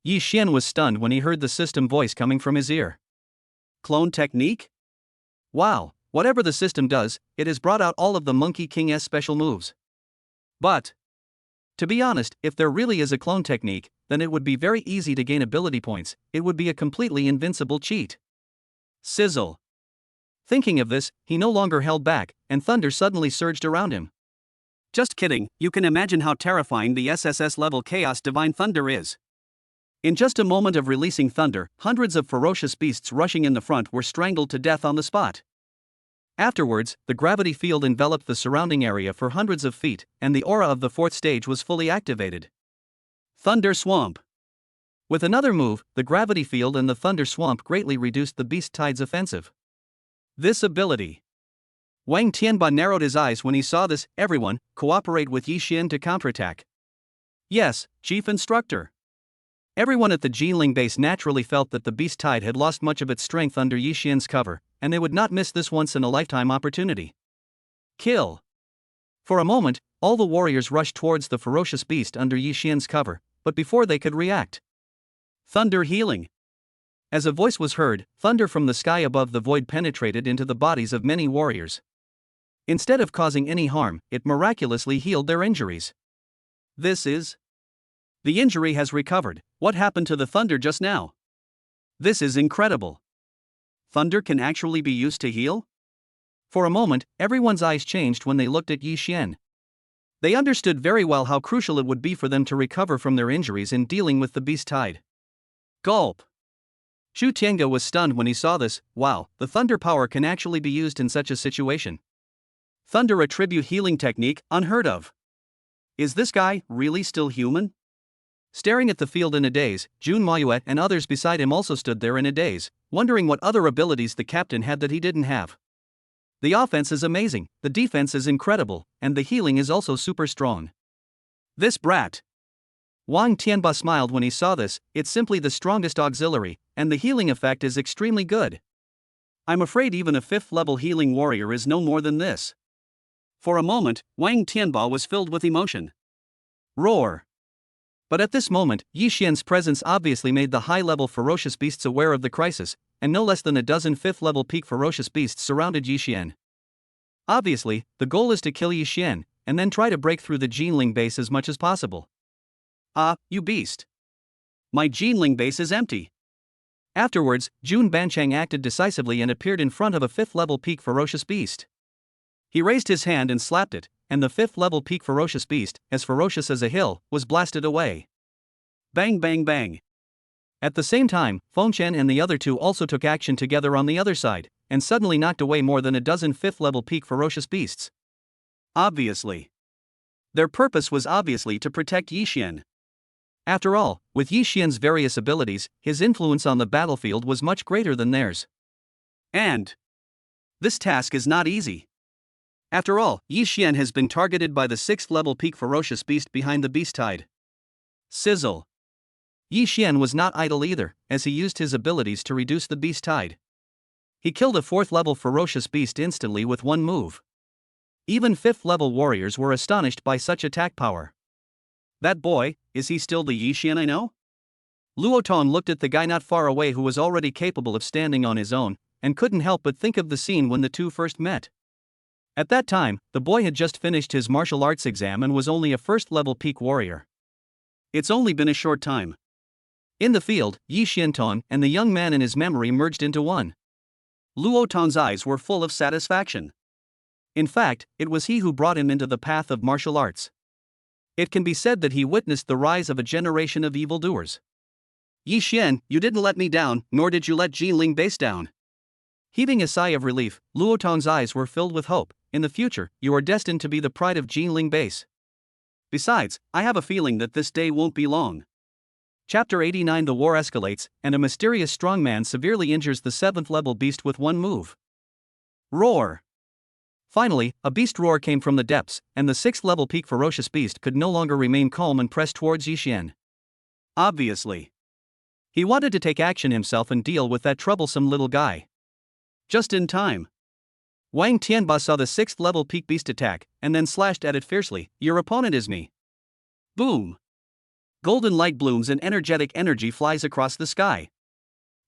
Yi Xian was stunned when he heard the system voice coming from his ear. Clone technique? Wow, whatever the system does, it has brought out all of the Monkey King's special moves. But, to be honest, if there really is a clone technique, then it would be very easy to gain ability points. It would be a completely invincible cheat. Sizzle. Thinking of this, he no longer held back, and thunder suddenly surged around him. Just kidding, you can imagine how terrifying the SSS level Chaos Divine Thunder is. In just a moment of releasing thunder, hundreds of ferocious beasts rushing in the front were strangled to death on the spot. Afterwards, the gravity field enveloped the surrounding area for hundreds of feet, and the aura of the 4th stage was fully activated. Thunder Swamp. With another move, the gravity field and the thunder swamp greatly reduced the beast tide's offensive. This ability. Wang Tianba narrowed his eyes when he saw this. Everyone, cooperate with Yi Xian to counterattack. Yes, Chief Instructor. Everyone at the Jinling base naturally felt that the beast tide had lost much of its strength under Yi Xian's cover, and they would not miss this once-in-a-lifetime opportunity. Kill. For a moment, all the warriors rushed towards the ferocious beast under Yi Xian's cover, but before they could react. Thunder healing. As a voice was heard, thunder from the sky above the void penetrated into the bodies of many warriors. Instead of causing any harm, it miraculously healed their injuries. This is. The injury has recovered. What happened to the thunder just now? This is incredible. Thunder can actually be used to heal? For a moment, everyone's eyes changed when they looked at Yi Xian. They understood very well how crucial it would be for them to recover from their injuries in dealing with the beast tide. Gulp. Zhu Tiange was stunned when he saw this. Wow, the thunder power can actually be used in such a situation. Thunder attribute healing technique, unheard of. Is this guy really still human? Staring at the field in a daze, Jun Mayuet and others beside him also stood there in a daze, wondering what other abilities the captain had that he didn't have. The offense is amazing, the defense is incredible, and the healing is also super strong. This brat. Wang Tianba smiled when he saw this. It's simply the strongest auxiliary, and the healing effect is extremely good. I'm afraid even a 5th level healing warrior is no more than this. For a moment, Wang Tianba was filled with emotion. Roar. But at this moment, Yi Xian's presence obviously made the high-level ferocious beasts aware of the crisis, and no less than a dozen 5th-level peak ferocious beasts surrounded Yi Xian. Obviously, the goal is to kill Yi Xian, and then try to break through the Jinling base as much as possible. Ah, you beast! My Jinling base is empty. Afterwards, Jun Banchang acted decisively and appeared in front of a 5th-level peak ferocious beast. He raised his hand and slapped it, and the 5th-level peak ferocious beast, as ferocious as a hill, was blasted away. Bang bang bang. At the same time, Fengchen and the other two also took action together on the other side, and suddenly knocked away more than a dozen 5th-level peak ferocious beasts. Obviously. Their purpose was obviously to protect Yi Xian. After all, with Yi Xian's various abilities, his influence on the battlefield was much greater than theirs. And this task is not easy. After all, Yi Xian has been targeted by the 6th-level peak ferocious beast behind the beast tide. Sizzle. Yi Xian was not idle either, as he used his abilities to reduce the beast tide. He killed a 4th-level ferocious beast instantly with one move. Even 5th-level warriors were astonished by such attack power. That boy, is he still the Yi Xian I know? Luo Tong looked at the guy not far away who was already capable of standing on his own, and couldn't help but think of the scene when the two first met. At that time, the boy had just finished his martial arts exam and was only a 1st-level peak warrior. It's only been a short time. In the field, Yi Xiantong and the young man in his memory merged into one. Luo Tong's eyes were full of satisfaction. In fact, it was he who brought him into the path of martial arts. It can be said that he witnessed the rise of a generation of evildoers. Yi Xian, you didn't let me down, nor did you let Jinling base down. Heaving a sigh of relief, Luo Tong's eyes were filled with hope. In the future, you are destined to be the pride of Jinling base. Besides, I have a feeling that this day won't be long. Chapter 89. The war escalates, and a mysterious strongman severely injures the 7th-level beast with one move. Roar. Finally, a beast roar came from the depths, and the 6th-level peak ferocious beast could no longer remain calm and pressed towards Yi Xian. Obviously. He wanted to take action himself and deal with that troublesome little guy. Just in time. Wang Tianba saw the 6th-level peak beast attack, and then slashed at it fiercely. Your opponent is me. Boom. Golden light blooms and energetic energy flies across the sky.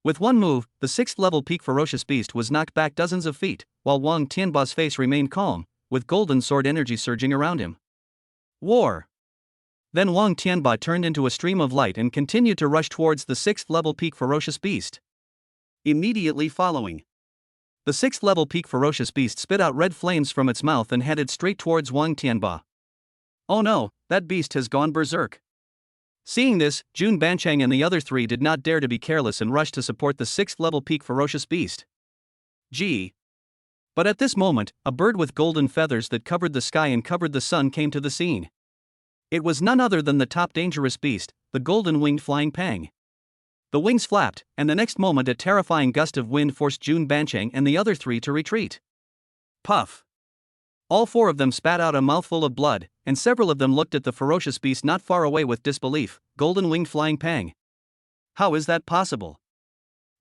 With one move, the 6th-level peak ferocious beast was knocked back dozens of feet, while Wang Tianba's face remained calm, with golden sword energy surging around him. War. Then Wang Tianba turned into a stream of light and continued to rush towards the 6th-level peak ferocious beast. Immediately following, the 6th-level peak ferocious beast spit out red flames from its mouth and headed straight towards Wang Tianba. Oh no, that beast has gone berserk. Seeing this, Jun Banchang and the other three did not dare to be careless and rushed to support the 6th-level peak ferocious beast. Gee. But at this moment, a bird with golden feathers that covered the sky and covered the sun came to the scene. It was none other than the top dangerous beast, the golden-winged flying pang. The wings flapped, and the next moment a terrifying gust of wind forced Jun Banchang and the other three to retreat. Puff. All four of them spat out a mouthful of blood, and several of them looked at the ferocious beast not far away with disbelief. Golden-winged flying pang. How is that possible?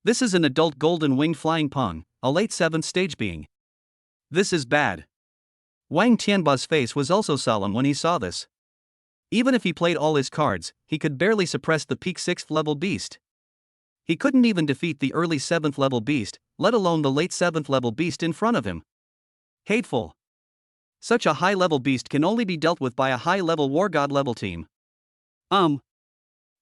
This is an adult golden-winged flying pang, a late 7th stage being. This is bad. Wang Tianba's face was also solemn when he saw this. Even if he played all his cards, he could barely suppress the peak 6th level beast. He couldn't even defeat the early 7th level beast, let alone the late 7th level beast in front of him. Hateful. Such a high level beast can only be dealt with by a high level war god level team.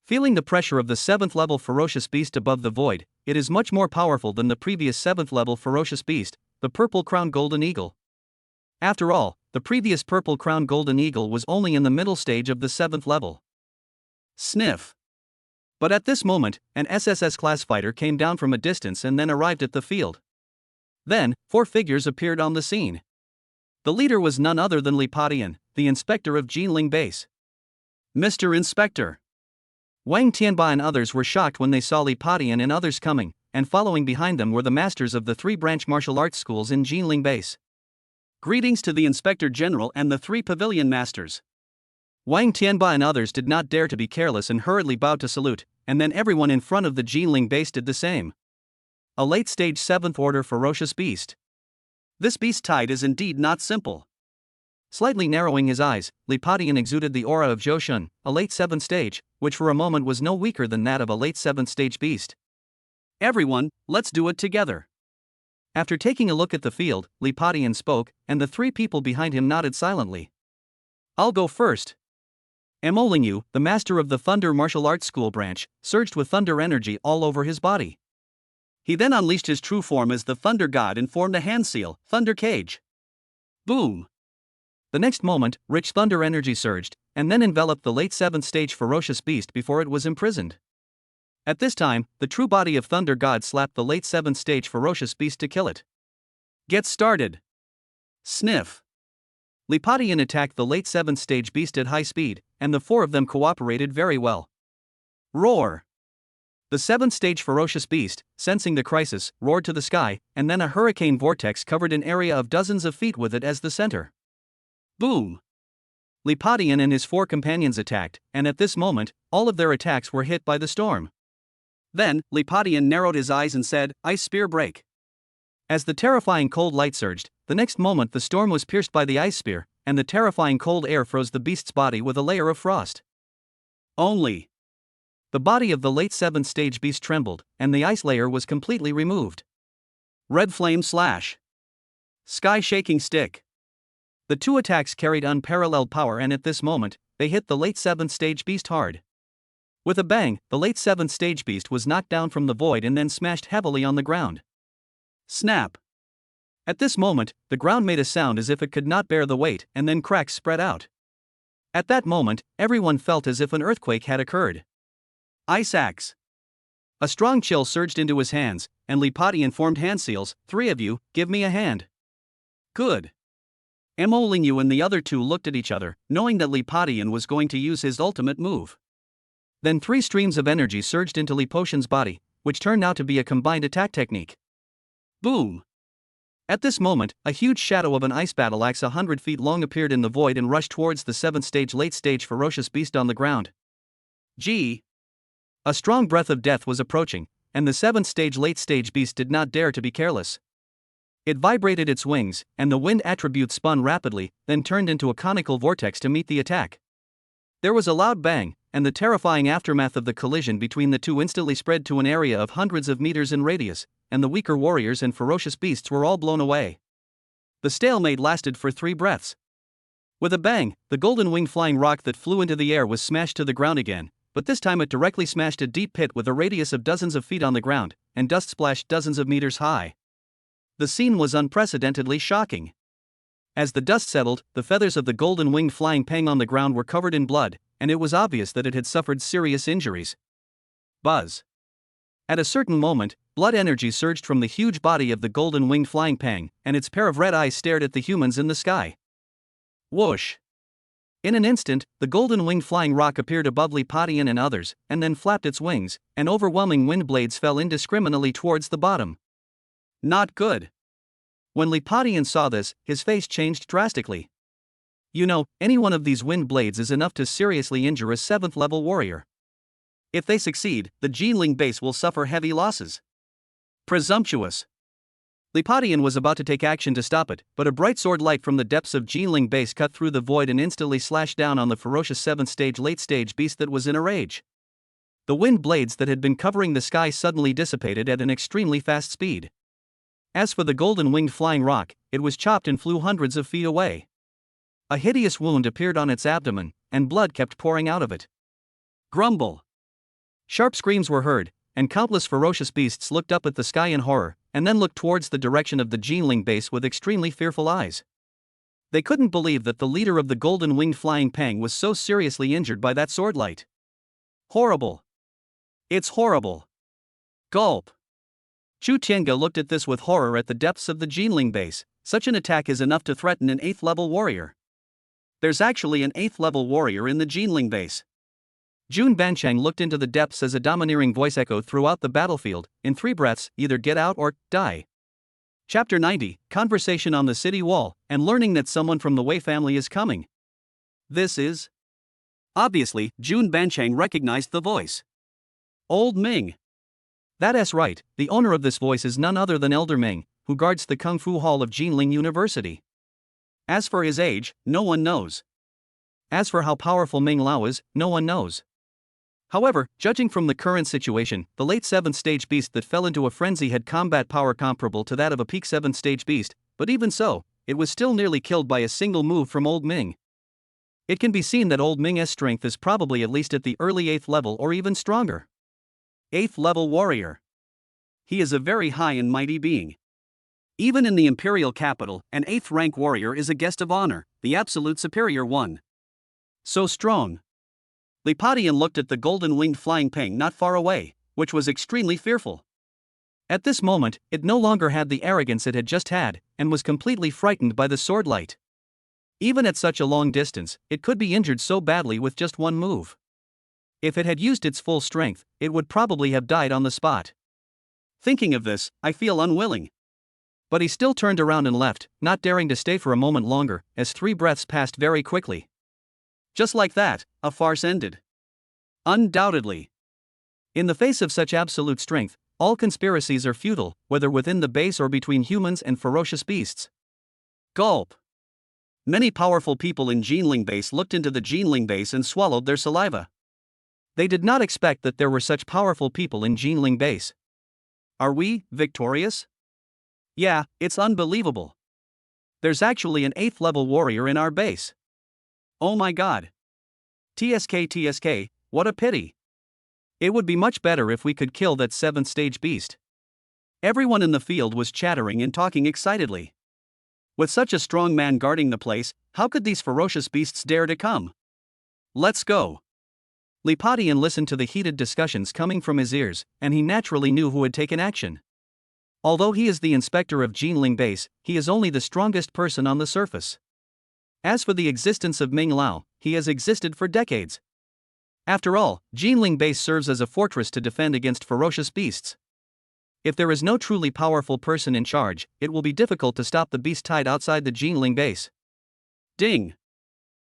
Feeling the pressure of the 7th level ferocious beast above the void, it is much more powerful than the previous 7th level ferocious beast, the purple crowned golden eagle. After all, the previous purple crowned golden eagle was only in the middle stage of the 7th level. Sniff. But at this moment, an SSS class fighter came down from a distance and then arrived at the field. Then, 4 figures appeared on the scene. The leader was none other than Li Padian, the inspector of Jinling Base. Mr. Inspector. Wang Tianba and others were shocked when they saw Li Padian and others coming, and following behind them were the masters of the 3 branch martial arts schools in Jinling Base. Greetings to the Inspector General and the 3 pavilion masters. Wang Tianba and others did not dare to be careless and hurriedly bowed to salute, and then everyone in front of the Jinling Base did the same. A late-stage 7th order ferocious beast. This beast type is indeed not simple. Slightly narrowing his eyes, Li Padian exuded the aura of Zhou, a late 7th stage, which for a moment was no weaker than that of a late 7th stage beast. Everyone, let's do it together. After taking a look at the field, Li Padian spoke, and the 3 people behind him nodded silently. I'll go first. Mo Lingyu, the master of the Thunder Martial Arts School branch, surged with thunder energy all over his body. He then unleashed his true form as the Thunder God and formed a hand seal, Thunder Cage. Boom! The next moment, rich thunder energy surged, and then enveloped the late 7th stage ferocious beast before it was imprisoned. At this time, the true body of Thunder God slapped the late 7th stage ferocious beast to kill it. Get started! Sniff! Li Padian attacked the late 7th stage beast at high speed, and the 4 of them cooperated very well. Roar! The 7th stage ferocious beast, sensing the crisis, roared to the sky, and then a hurricane vortex covered an area of dozens of feet with it as the center. Boom! Li Padian and his 4 companions attacked, and at this moment, all of their attacks were hit by the storm. Then, Li Padian narrowed his eyes and said, Ice Spear Break. As the terrifying cold light surged, the next moment the storm was pierced by the ice spear, and the terrifying cold air froze the beast's body with a layer of frost. Only. The body of the late 7th stage beast trembled, and the ice layer was completely removed. Red Flame Slash. Sky Shaking Stick. The 2 attacks carried unparalleled power, and at this moment, they hit the late 7th stage beast hard. With a bang, the late 7th stage beast was knocked down from the void and then smashed heavily on the ground. Snap! At this moment, the ground made a sound as if it could not bear the weight, and then cracks spread out. At that moment, everyone felt as if an earthquake had occurred. Ice Axe. A strong chill surged into his hands, and Li Padian formed hand seals. 3 of you, give me a hand. Good. Mo Lingyu and the other 2 looked at each other, knowing that Li Padian was going to use his ultimate move. Then 3 streams of energy surged into Li Potion's body, which turned out to be a combined attack technique. Boom! At this moment, a huge shadow of an ice battle axe 100 feet long appeared in the void and rushed towards the 7th stage late stage ferocious beast on the ground. Gee! A strong breath of death was approaching, and the 7th stage late stage beast did not dare to be careless. It vibrated its wings, and the wind attribute spun rapidly, then turned into a conical vortex to meet the attack. There was a loud bang, and the terrifying aftermath of the collision between the 2 instantly spread to an area of hundreds of meters in radius, and the weaker warriors and ferocious beasts were all blown away. The stalemate lasted for 3 breaths. With a bang, the golden-winged flying rock that flew into the air was smashed to the ground again, but this time it directly smashed a deep pit with a radius of dozens of feet on the ground, and dust splashed dozens of meters high. The scene was unprecedentedly shocking. As the dust settled, the feathers of the golden-winged flying pang on the ground were covered in blood, and it was obvious that it had suffered serious injuries. Buzz. At a certain moment, blood energy surged from the huge body of the golden-winged flying pang, and its pair of red eyes stared at the humans in the sky. Whoosh! In an instant, the golden-winged flying rock appeared above Li Padian and others, and then flapped its wings, and overwhelming wind blades fell indiscriminately towards the bottom. Not good. When Li Padian saw this, his face changed drastically. You know, any one of these wind blades is enough to seriously injure a 7th level warrior. If they succeed, the Jinling base will suffer heavy losses. Presumptuous. Lipatian was about to take action to stop it, but a bright sword light from the depths of Jinling base cut through the void and instantly slashed down on the ferocious 7th stage late stage beast that was in a rage. The wind blades that had been covering the sky suddenly dissipated at an extremely fast speed. As for the golden-winged flying rock, it was chopped and flew hundreds of feet away. A hideous wound appeared on its abdomen, and blood kept pouring out of it. Grumble! Sharp screams were heard, and countless ferocious beasts looked up at the sky in horror, and then looked towards the direction of the Jinling base with extremely fearful eyes. They couldn't believe that the leader of the golden-winged flying pang was so seriously injured by that swordlight. Horrible! It's horrible! Gulp! Chu Tiange looked at this with horror at the depths of the Jinling base. Such an attack is enough to threaten an 8th level warrior. There's actually an 8th level warrior in the Jinling base. Jun Banchang looked into the depths as a domineering voice echoed throughout the battlefield, in 3 breaths, either get out or die. Chapter 90, Conversation on the City Wall, and learning that someone from the Wei family is coming. This is... Obviously, Jun Banchang recognized the voice. Old Ming. That's right, the owner of this voice is none other than Elder Ming, who guards the Kung Fu Hall of Jinling University. As for his age, no one knows. As for how powerful Ming Lao is, no one knows. However, judging from the current situation, the late 7th stage beast that fell into a frenzy had combat power comparable to that of a peak 7th stage beast, but even so, it was still nearly killed by a single move from Old Ming. It can be seen that Old Ming's strength is probably at least at the early 8th level or even stronger. 8th level warrior. He is a very high and mighty being. Even in the imperial capital, an 8th rank warrior is a guest of honor, the absolute superior one. So strong. Lipatian looked at the golden-winged flying pang not far away, which was extremely fearful. At this moment, it no longer had the arrogance it had just had, and was completely frightened by the swordlight. Even at such a long distance, it could be injured so badly with just one move. If it had used its full strength, it would probably have died on the spot. Thinking of this, I feel unwilling. But he still turned around and left, not daring to stay for a moment longer, as 3 breaths passed very quickly. Just like that, a farce ended. Undoubtedly. In the face of such absolute strength, all conspiracies are futile, whether within the base or between humans and ferocious beasts. Gulp. Many powerful people in Jinling base looked into the Jinling base and swallowed their saliva. They did not expect that there were such powerful people in Jinling base. Are we victorious? Yeah, it's unbelievable. There's actually an 8th level warrior in our base. Oh my god. TSK, what a pity. It would be much better if we could kill that 7th stage beast. Everyone in the field was chattering and talking excitedly. With such a strong man guarding the place, how could these ferocious beasts dare to come? Let's go. Lipatian listened to the heated discussions coming from his ears, and he naturally knew who had taken action. Although he is the inspector of Jinling base, he is only the strongest person on the surface. As for the existence of Ming Lao, he has existed for decades. After all, Jinling base serves as a fortress to defend against ferocious beasts. If there is no truly powerful person in charge, it will be difficult to stop the beast tide outside the Jinling base. Ding!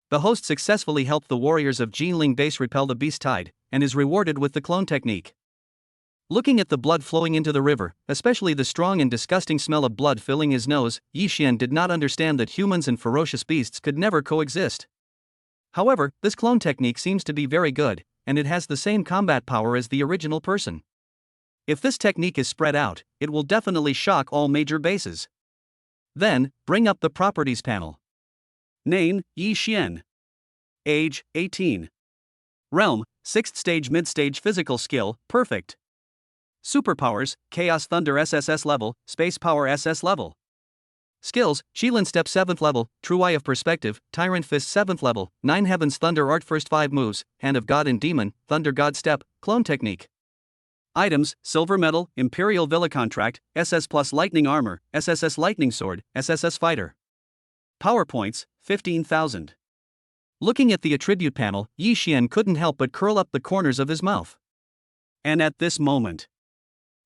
The host successfully helped the warriors of Jinling base repel the beast tide, and is rewarded with the clone technique. Looking at the blood flowing into the river, especially the strong and disgusting smell of blood filling his nose, Yi Xian did not understand that humans and ferocious beasts could never coexist. However, this clone technique seems to be very good, and it has the same combat power as the original person. If this technique is spread out, it will definitely shock all major bases. Then, bring up the properties panel. Name, Yi Xian. Age, 18. Realm, 6th stage mid-stage physical skill, perfect. Superpowers, Chaos Thunder SSS level, Space Power SS level. Skills, Qilin Step 7th level, True Eye of Perspective, Tyrant Fist 7th level, 9 Heavens Thunder Art First 5 moves, Hand of God and Demon, Thunder God Step, Clone Technique. Items, Silver Medal, Imperial Villa Contract, SS Plus Lightning Armor, SSS Lightning Sword, SSS Fighter. PowerPoints, 15,000. Looking at the attribute panel, Yi Xian couldn't help but curl up the corners of his mouth. And at this moment,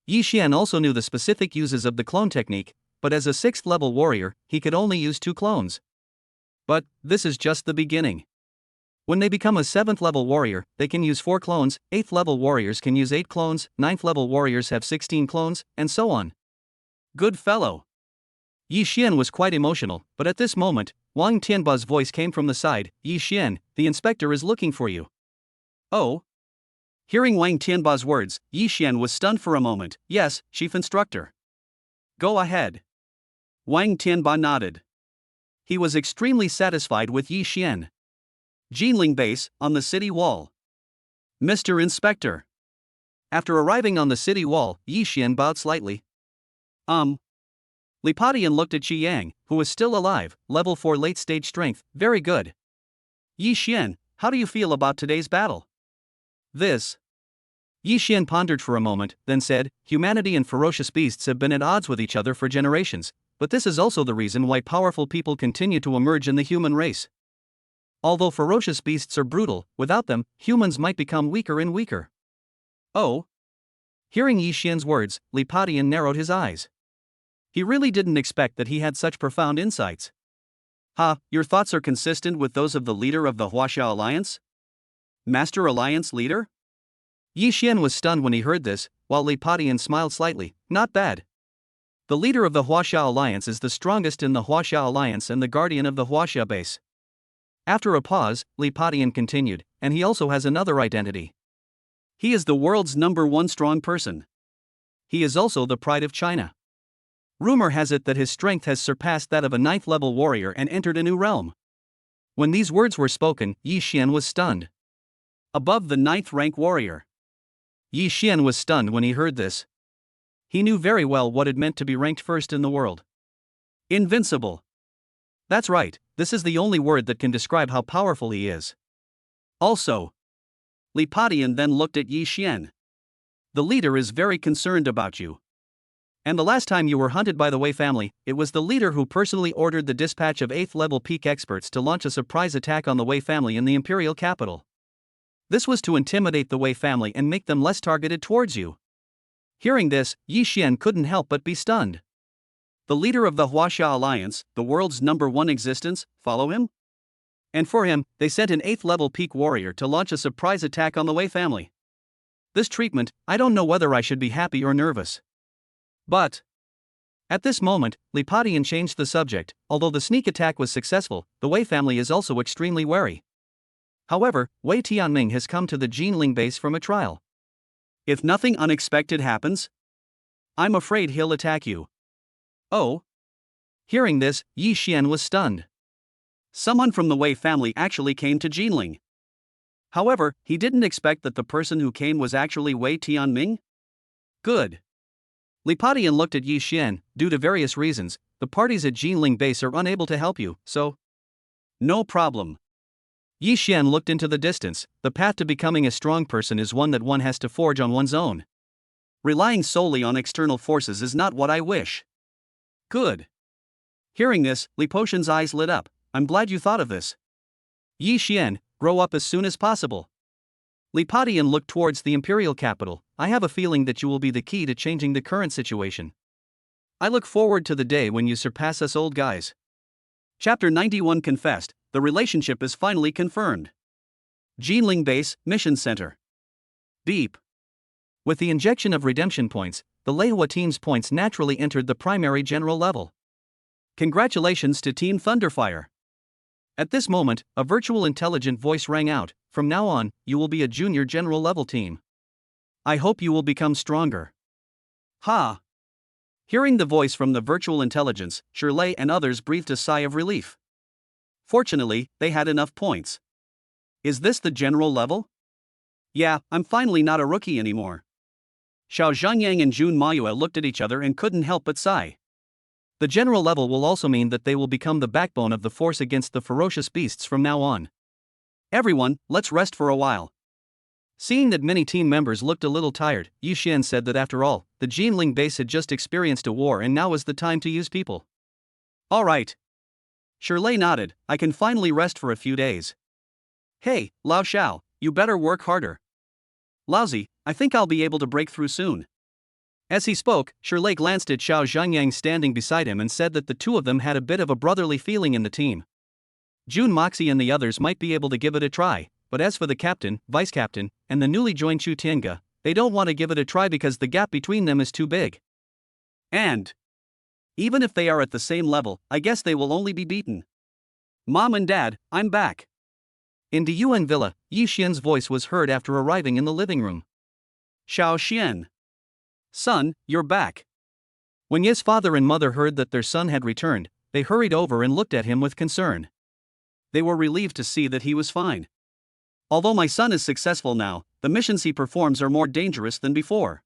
Yi Xian also knew the specific uses of the clone technique, but as a 6th level warrior, he could only use 2 clones. But this is just the beginning. When they become a 7th level warrior, they can use 4 clones, 8th level warriors can use 8 clones, 9th level warriors have 16 clones, and so on. Good fellow. Yi Xian was quite emotional, but at this moment, Wang Tianba's voice came from the side. Yi Xian, the inspector is looking for you. Oh? Hearing Wang Tianba's words, Yi Xian was stunned for a moment. Yes, chief instructor. Go ahead. Wang Tianba nodded. He was extremely satisfied with Yi Xian. Jinling Base, on the city wall. Mr. Inspector. After arriving on the city wall, Yi Xian bowed slightly. Li Padian looked at Qi Yang, who was still alive, level 4 late stage strength, very good. Yi Xian, how do you feel about today's battle? This. Yi Xian pondered for a moment, then said, humanity and ferocious beasts have been at odds with each other for generations, but this is also the reason why powerful people continue to emerge in the human race. Although ferocious beasts are brutal, without them, humans might become weaker and weaker. Oh? Hearing Yi Xian's words, Li Padian narrowed his eyes. He really didn't expect that he had such profound insights. Your thoughts are consistent with those of the leader of the Huaxia Alliance? Master Alliance leader? Yi Xian was stunned when he heard this, while Li Padian smiled slightly. Not bad. The leader of the Huaxia Alliance is the strongest in the Huaxia Alliance and the guardian of the Huaxia base. After a pause, Li Padian continued, and he also has another identity. He is the world's #1 strong person. He is also the pride of China. Rumor has it that his strength has surpassed that of a 9th level warrior and entered a new realm. When these words were spoken, Yi Xian was stunned. Above the 9th rank warrior. Yi Xian was stunned when he heard this. He knew very well what it meant to be ranked first in the world. Invincible. That's right, this is the only word that can describe how powerful he is. Also, Li Padian then looked at Yi Xian. The leader is very concerned about you. And the last time you were hunted by the Wei family, it was the leader who personally ordered the dispatch of 8th level peak experts to launch a surprise attack on the Wei family in the imperial capital. This was to intimidate the Wei family and make them less targeted towards you. Hearing this, Yi Xian couldn't help but be stunned. The leader of the Huaxia Alliance, the world's #1 existence, follow him? And for him, they sent an 8th level peak warrior to launch a surprise attack on the Wei family. This treatment, I don't know whether I should be happy or nervous. But at this moment, Li Padian changed the subject. Although the sneak attack was successful, the Wei family is also extremely wary. However, Wei Tianming has come to the Jinling base from a trial. If nothing unexpected happens, I'm afraid he'll attack you. Oh? Hearing this, Yi Xian was stunned. Someone from the Wei family actually came to Jinling. However, he didn't expect that the person who came was actually Wei Tianming. Good. Li Padian looked at Yi Xian. Due to various reasons, the parties at Jinling base are unable to help you, so. No problem. Yi Xian looked into the distance. The path to becoming a strong person is one that one has to forge on one's own. Relying solely on external forces is not what I wish. Good. Hearing this, Li Potion's eyes lit up. I'm glad you thought of this. Yi Xian, grow up as soon as possible. Li Padian looked towards the imperial capital. I have a feeling that you will be the key to changing the current situation. I look forward to the day when you surpass us old guys. Chapter 91 Confessed, the relationship is finally confirmed. Jinling Base, Mission Center. Beep. With the injection of redemption points, the Leihua team's points naturally entered the primary general level. Congratulations to Team Thunderfire. At this moment, a virtual intelligent voice rang out. From now on, you will be a junior general level team. I hope you will become stronger. Ha! Hearing the voice from the virtual intelligence, Shirley and others breathed a sigh of relief. Fortunately, they had enough points. Is this the general level? Yeah, I'm finally not a rookie anymore. Xiao Zhangyang and Jun Mayue looked at each other and couldn't help but sigh. The general level will also mean that they will become the backbone of the force against the ferocious beasts from now on. Everyone, let's rest for a while. Seeing that many team members looked a little tired, Yi Xian said that after all, the Jinling base had just experienced a war and now is the time to use people. Alright. Shirley nodded. I can finally rest for a few days. Hey, Lao Xiao, you better work harder. Laozi, I think I'll be able to break through soon. As he spoke, Shirley glanced at Xiao Zhangyang standing beside him and said that the two of them had a bit of a brotherly feeling in the team. Jun Moxie and the others might be able to give it a try, but as for the captain, vice-captain, and the newly joined Chu Tiange, they don't want to give it a try because the gap between them is too big. And Even if they are at the same level, I guess they will only be beaten. Mom and Dad, I'm back. In the Yuan villa, Yi Xian's voice was heard after arriving in the living room. Xiao Xian. Son, you're back. When Ye's father and mother heard that their son had returned, they hurried over and looked at him with concern. They were relieved to see that he was fine. Although my son is successful now, the missions he performs are more dangerous than before.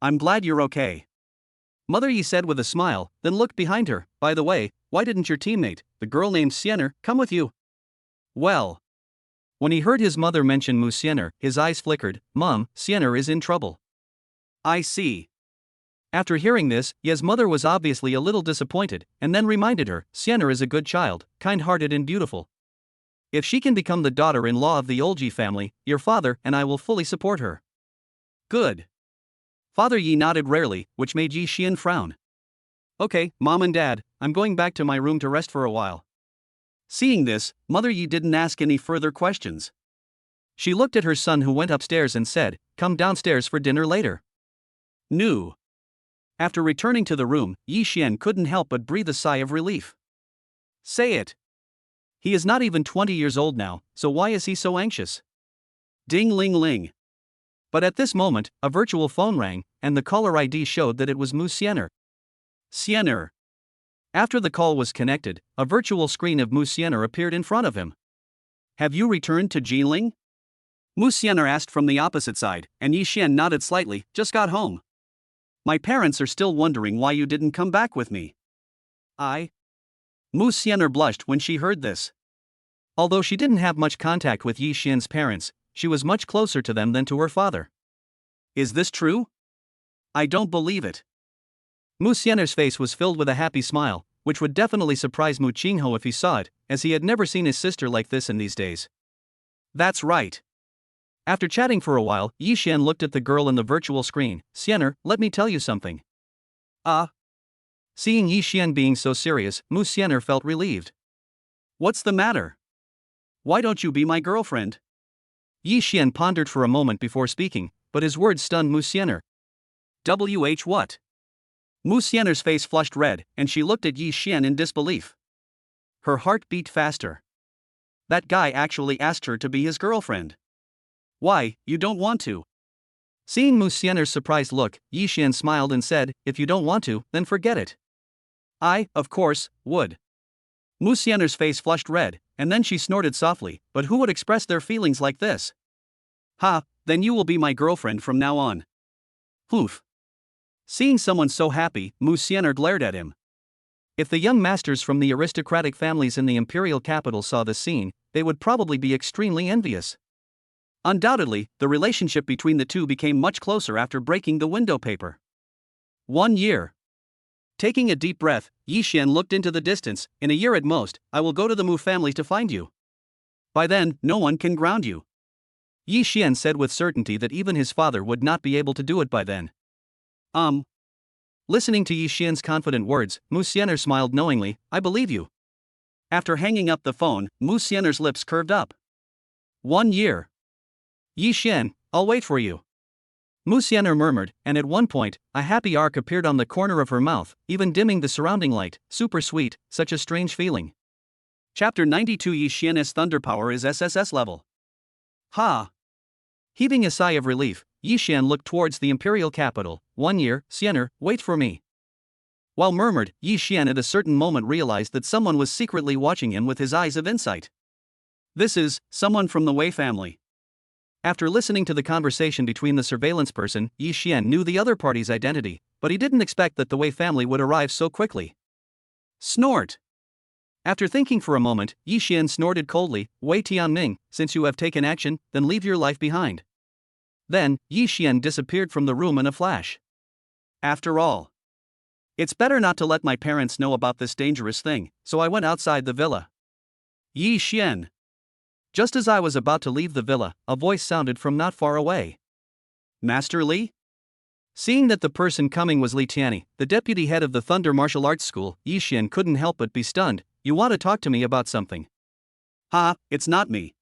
I'm glad you're okay. Mother Yi said with a smile, then looked behind her. By the way, why didn't your teammate, the girl named Musener, come with you? Well. When he heard his mother mention Musener, his eyes flickered. Mom, Musener is in trouble. I see. After hearing this, Ye's mother was obviously a little disappointed, and then reminded her, Musener is a good child, kind-hearted and beautiful. If she can become the daughter-in-law of the Olji family, your father and I will fully support her. Good. Father Yi nodded rarely, which made Yi Xian frown. Okay, Mom and Dad, I'm going back to my room to rest for a while. Seeing this, Mother Yi didn't ask any further questions. She looked at her son who went upstairs and said, come downstairs for dinner later. No. After returning to the room, Yi Xian couldn't help but breathe a sigh of relief. Say it. He is not even 20 years old now, so why is he so anxious? Ding ling ling. But at this moment, a virtual phone rang, and the caller ID showed that it was Musener. Musener. After the call was connected, a virtual screen of Musener appeared in front of him. Have you returned to Jiling? Musener asked from the opposite side, and Yi Xian nodded slightly. Just got home. My parents are still wondering why you didn't come back with me. Musener blushed when she heard this. Although she didn't have much contact with Yi Xian's parents, she was much closer to them than to her father. Is this true? I don't believe it. Musener's face was filled with a happy smile, which would definitely surprise Mu Qingho if he saw it, as he had never seen his sister like this in these days. That's right. After chatting for a while, Yi Xian looked at the girl in the virtual screen. Musener, let me tell you something. Seeing Yi Xian being so serious, Musener felt relieved. What's the matter? Why don't you be my girlfriend? Yi Xian pondered for a moment before speaking, but his words stunned Musener. What? Musener's face flushed red, and she looked at Yi Xian in disbelief. Her heart beat faster. That guy actually asked her to be his girlfriend. Why, you don't want to? Seeing Musener's surprised look, Yi Xian smiled and said, if you don't want to, then forget it. I, of course, would. Musener's face flushed red, and then she snorted softly, but who would express their feelings like this? Then you will be my girlfriend from now on. Oof. Seeing someone so happy, Musener glared at him. If the young masters from the aristocratic families in the imperial capital saw this scene, they would probably be extremely envious. Undoubtedly, the relationship between the two became much closer after breaking the window paper. 1 year. Taking a deep breath, Yi Xian looked into the distance. In a year at most, I will go to the Mu family to find you. By then, no one can ground you. Yi Xian said with certainty that even his father would not be able to do it by then. Listening to Yi Xian's confident words, Musener smiled knowingly. I believe you. After hanging up the phone, Musener's lips curved up. 1 year. Yi Xian, I'll wait for you. Musener murmured, and at one point, a happy arc appeared on the corner of her mouth, even dimming the surrounding light. Super sweet, such a strange feeling. Chapter 92 Yi Xian's thunder power is SSS level. Heaving a sigh of relief, Yi Xian looked towards the imperial capital. 1 year, Musener, wait for me. While murmured, Yi Xian at a certain moment realized that someone was secretly watching him with his eyes of insight. This is someone from the Wei family. After listening to the conversation between the surveillance person, Yi Xian knew the other party's identity, but he didn't expect that the Wei family would arrive so quickly. Snort. After thinking for a moment, Yi Xian snorted coldly. Wei Tianming, since you have taken action, then leave your life behind. Then, Yi Xian disappeared from the room in a flash. After all, it's better not to let my parents know about this dangerous thing, so I went outside the villa. Yi Xian. Just as I was about to leave the villa, a voice sounded from not far away. Master Li? Seeing that the person coming was Li Tianyi, the deputy head of the Thunder Martial Arts School, Yi Xian couldn't help but be stunned. You want to talk to me about something? It's not me.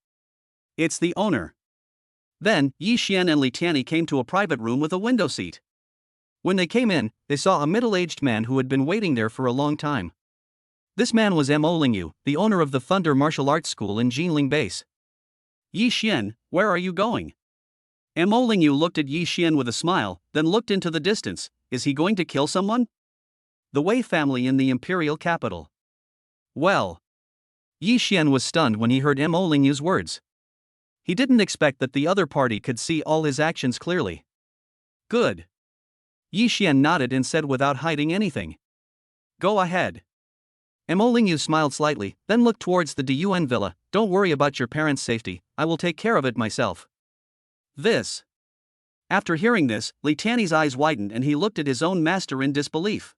It's the owner. Then, Yi Xian and Li Tianyi came to a private room with a window seat. When they came in, they saw a middle-aged man who had been waiting there for a long time. This man was Mo Lingyu, the owner of the Thunder Martial Arts School in Jinling Base. Yi Xian, where are you going? Mo Lingyu looked at Yi Xian with a smile, then looked into the distance. Is he going to kill someone? The Wei family in the imperial capital. Well. Yi Xian was stunned when he heard Mo Lingyu's words. He didn't expect that the other party could see all his actions clearly. Good. Yi Xian nodded and said without hiding anything. Go ahead. Mo Lingyu smiled slightly, then looked towards the Duyuan villa. Don't worry about your parents' safety, I will take care of it myself. This. After hearing this, Li Tiany's eyes widened and he looked at his own master in disbelief.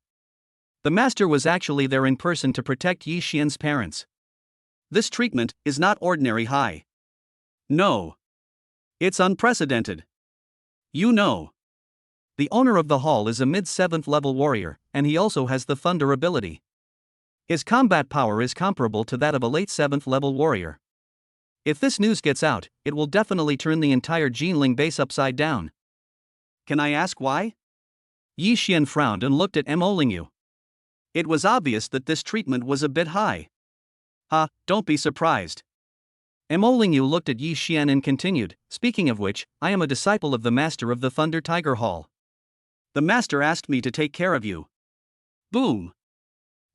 The master was actually there in person to protect Yi Xian's parents. This treatment is not ordinary high. No. It's unprecedented. You know. The owner of the hall is a mid-7th level warrior, and he also has the Thunder ability. His combat power is comparable to that of a late 7th level warrior. If this news gets out, it will definitely turn the entire Jinling base upside down. Can I ask why? Yi Xian frowned and looked at Mo Lingyu. It was obvious that this treatment was a bit high. Don't be surprised. Mo Lingyu looked at Yi Xian and continued, speaking of which, I am a disciple of the master of the Thunder Tiger Hall. The master asked me to take care of you. Boom.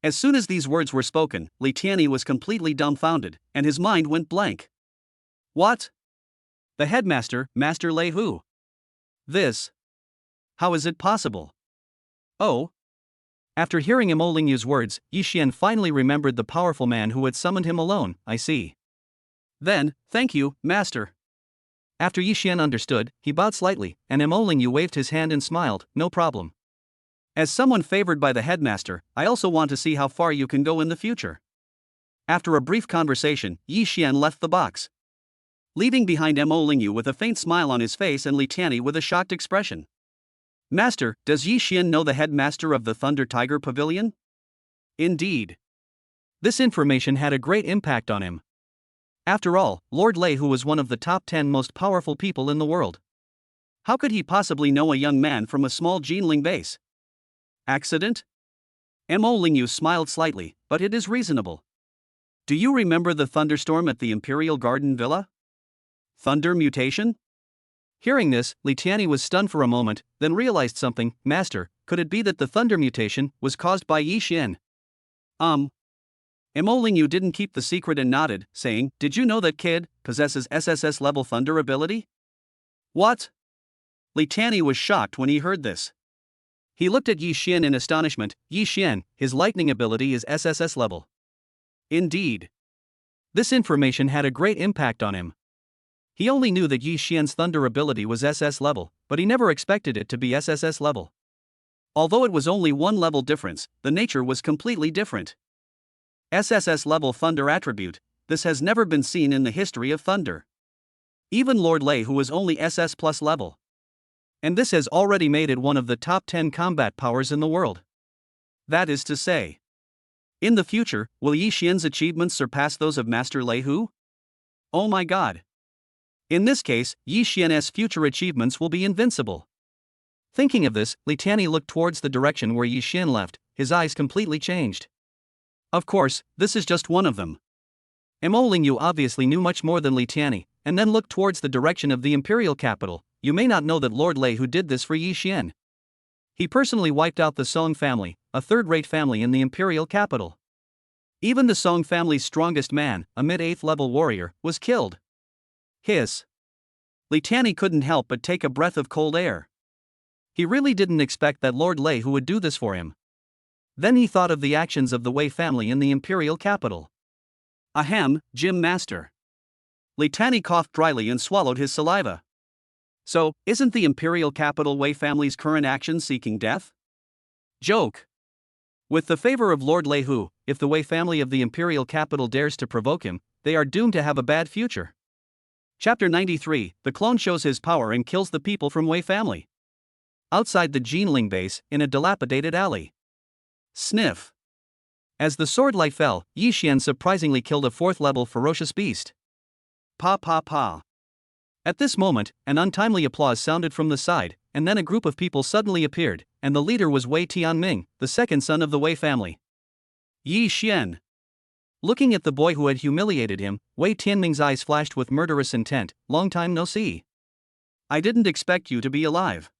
As soon as these words were spoken, Li Tiany was completely dumbfounded, and his mind went blank. What? The headmaster, Master Lei Hu. This. How is it possible? Oh. After hearing Mo Lingyu's words, Yi Xian finally remembered the powerful man who had summoned him alone. I see. Then, thank you, master. After Yi Xian understood, he bowed slightly, and Mo Lingyu waved his hand and smiled, no problem. As someone favored by the headmaster, I also want to see how far you can go in the future. After a brief conversation, Yi Xian left the box, leaving behind Mo Lingyu with a faint smile on his face and Li Tiany with a shocked expression. Master, does Yi Xian know the headmaster of the Thunder Tiger Pavilion? Indeed. This information had a great impact on him. After all, Lord Lei Hu was one of the top 10 most powerful people in the world. How could he possibly know a young man from a small Jinling base? Accident? Mo Lingyu smiled slightly, but it is reasonable. Do you remember the thunderstorm at the Imperial Garden Villa? Thunder mutation? Hearing this, Li Tiany was stunned for a moment, then realized something. Master, could it be that the thunder mutation was caused by Yi Xian? Mo Lingyu didn't keep the secret and nodded, saying, did you know that kid possesses SSS level thunder ability? What? Li Tiany was shocked when he heard this. He looked at Yi Xian in astonishment. Yi Xian, his lightning ability is SSS level. Indeed. This information had a great impact on him. He only knew that Yi Xian's thunder ability was SS level, but he never expected it to be SSS level. Although it was only one level difference, the nature was completely different. SSS level thunder attribute, this has never been seen in the history of thunder. Even Lord Lei Hu was only SS plus level. And this has already made it one of the top 10 combat powers in the world. That is to say, in the future, will Yi Xian's achievements surpass those of Master Lei Hu? Oh my god. In this case, Yi Xian's future achievements will be invincible. Thinking of this, Li Tiany looked towards the direction where Yi Xian left, his eyes completely changed. Of course, this is just one of them. Mo Lingyu obviously knew much more than Li Tiany, and then looked towards the direction of the imperial capital. You may not know that Lord Lei Hu did this for Yi Xian. He personally wiped out the Song family, a third-rate family in the imperial capital. Even the Song family's strongest man, a mid-8th level warrior, was killed. Hiss. Li Tiany couldn't help but take a breath of cold air. He really didn't expect that Lord Lei Hu would do this for him. Then he thought of the actions of the Wei family in the imperial capital. Ahem, Gym Master. Li Tiany coughed dryly and swallowed his saliva. So, isn't the imperial capital Wei family's current action seeking death? Joke. With the favor of Lord Lei Hu, if the Wei family of the imperial capital dares to provoke him, they are doomed to have a bad future. Chapter 93, the clone shows his power and kills the people from Wei family. Outside the Jinling base, in a dilapidated alley. Sniff. As the sword light fell, Yi Xian surprisingly killed a 4th level ferocious beast. Pa pa pa. At this moment, an untimely applause sounded from the side, and then a group of people suddenly appeared, and the leader was Wei Tianming, the second son of the Wei family. Yi Xian. Looking at the boy who had humiliated him, Wei Tianming's eyes flashed with murderous intent. Long time no see. I didn't expect you to be alive.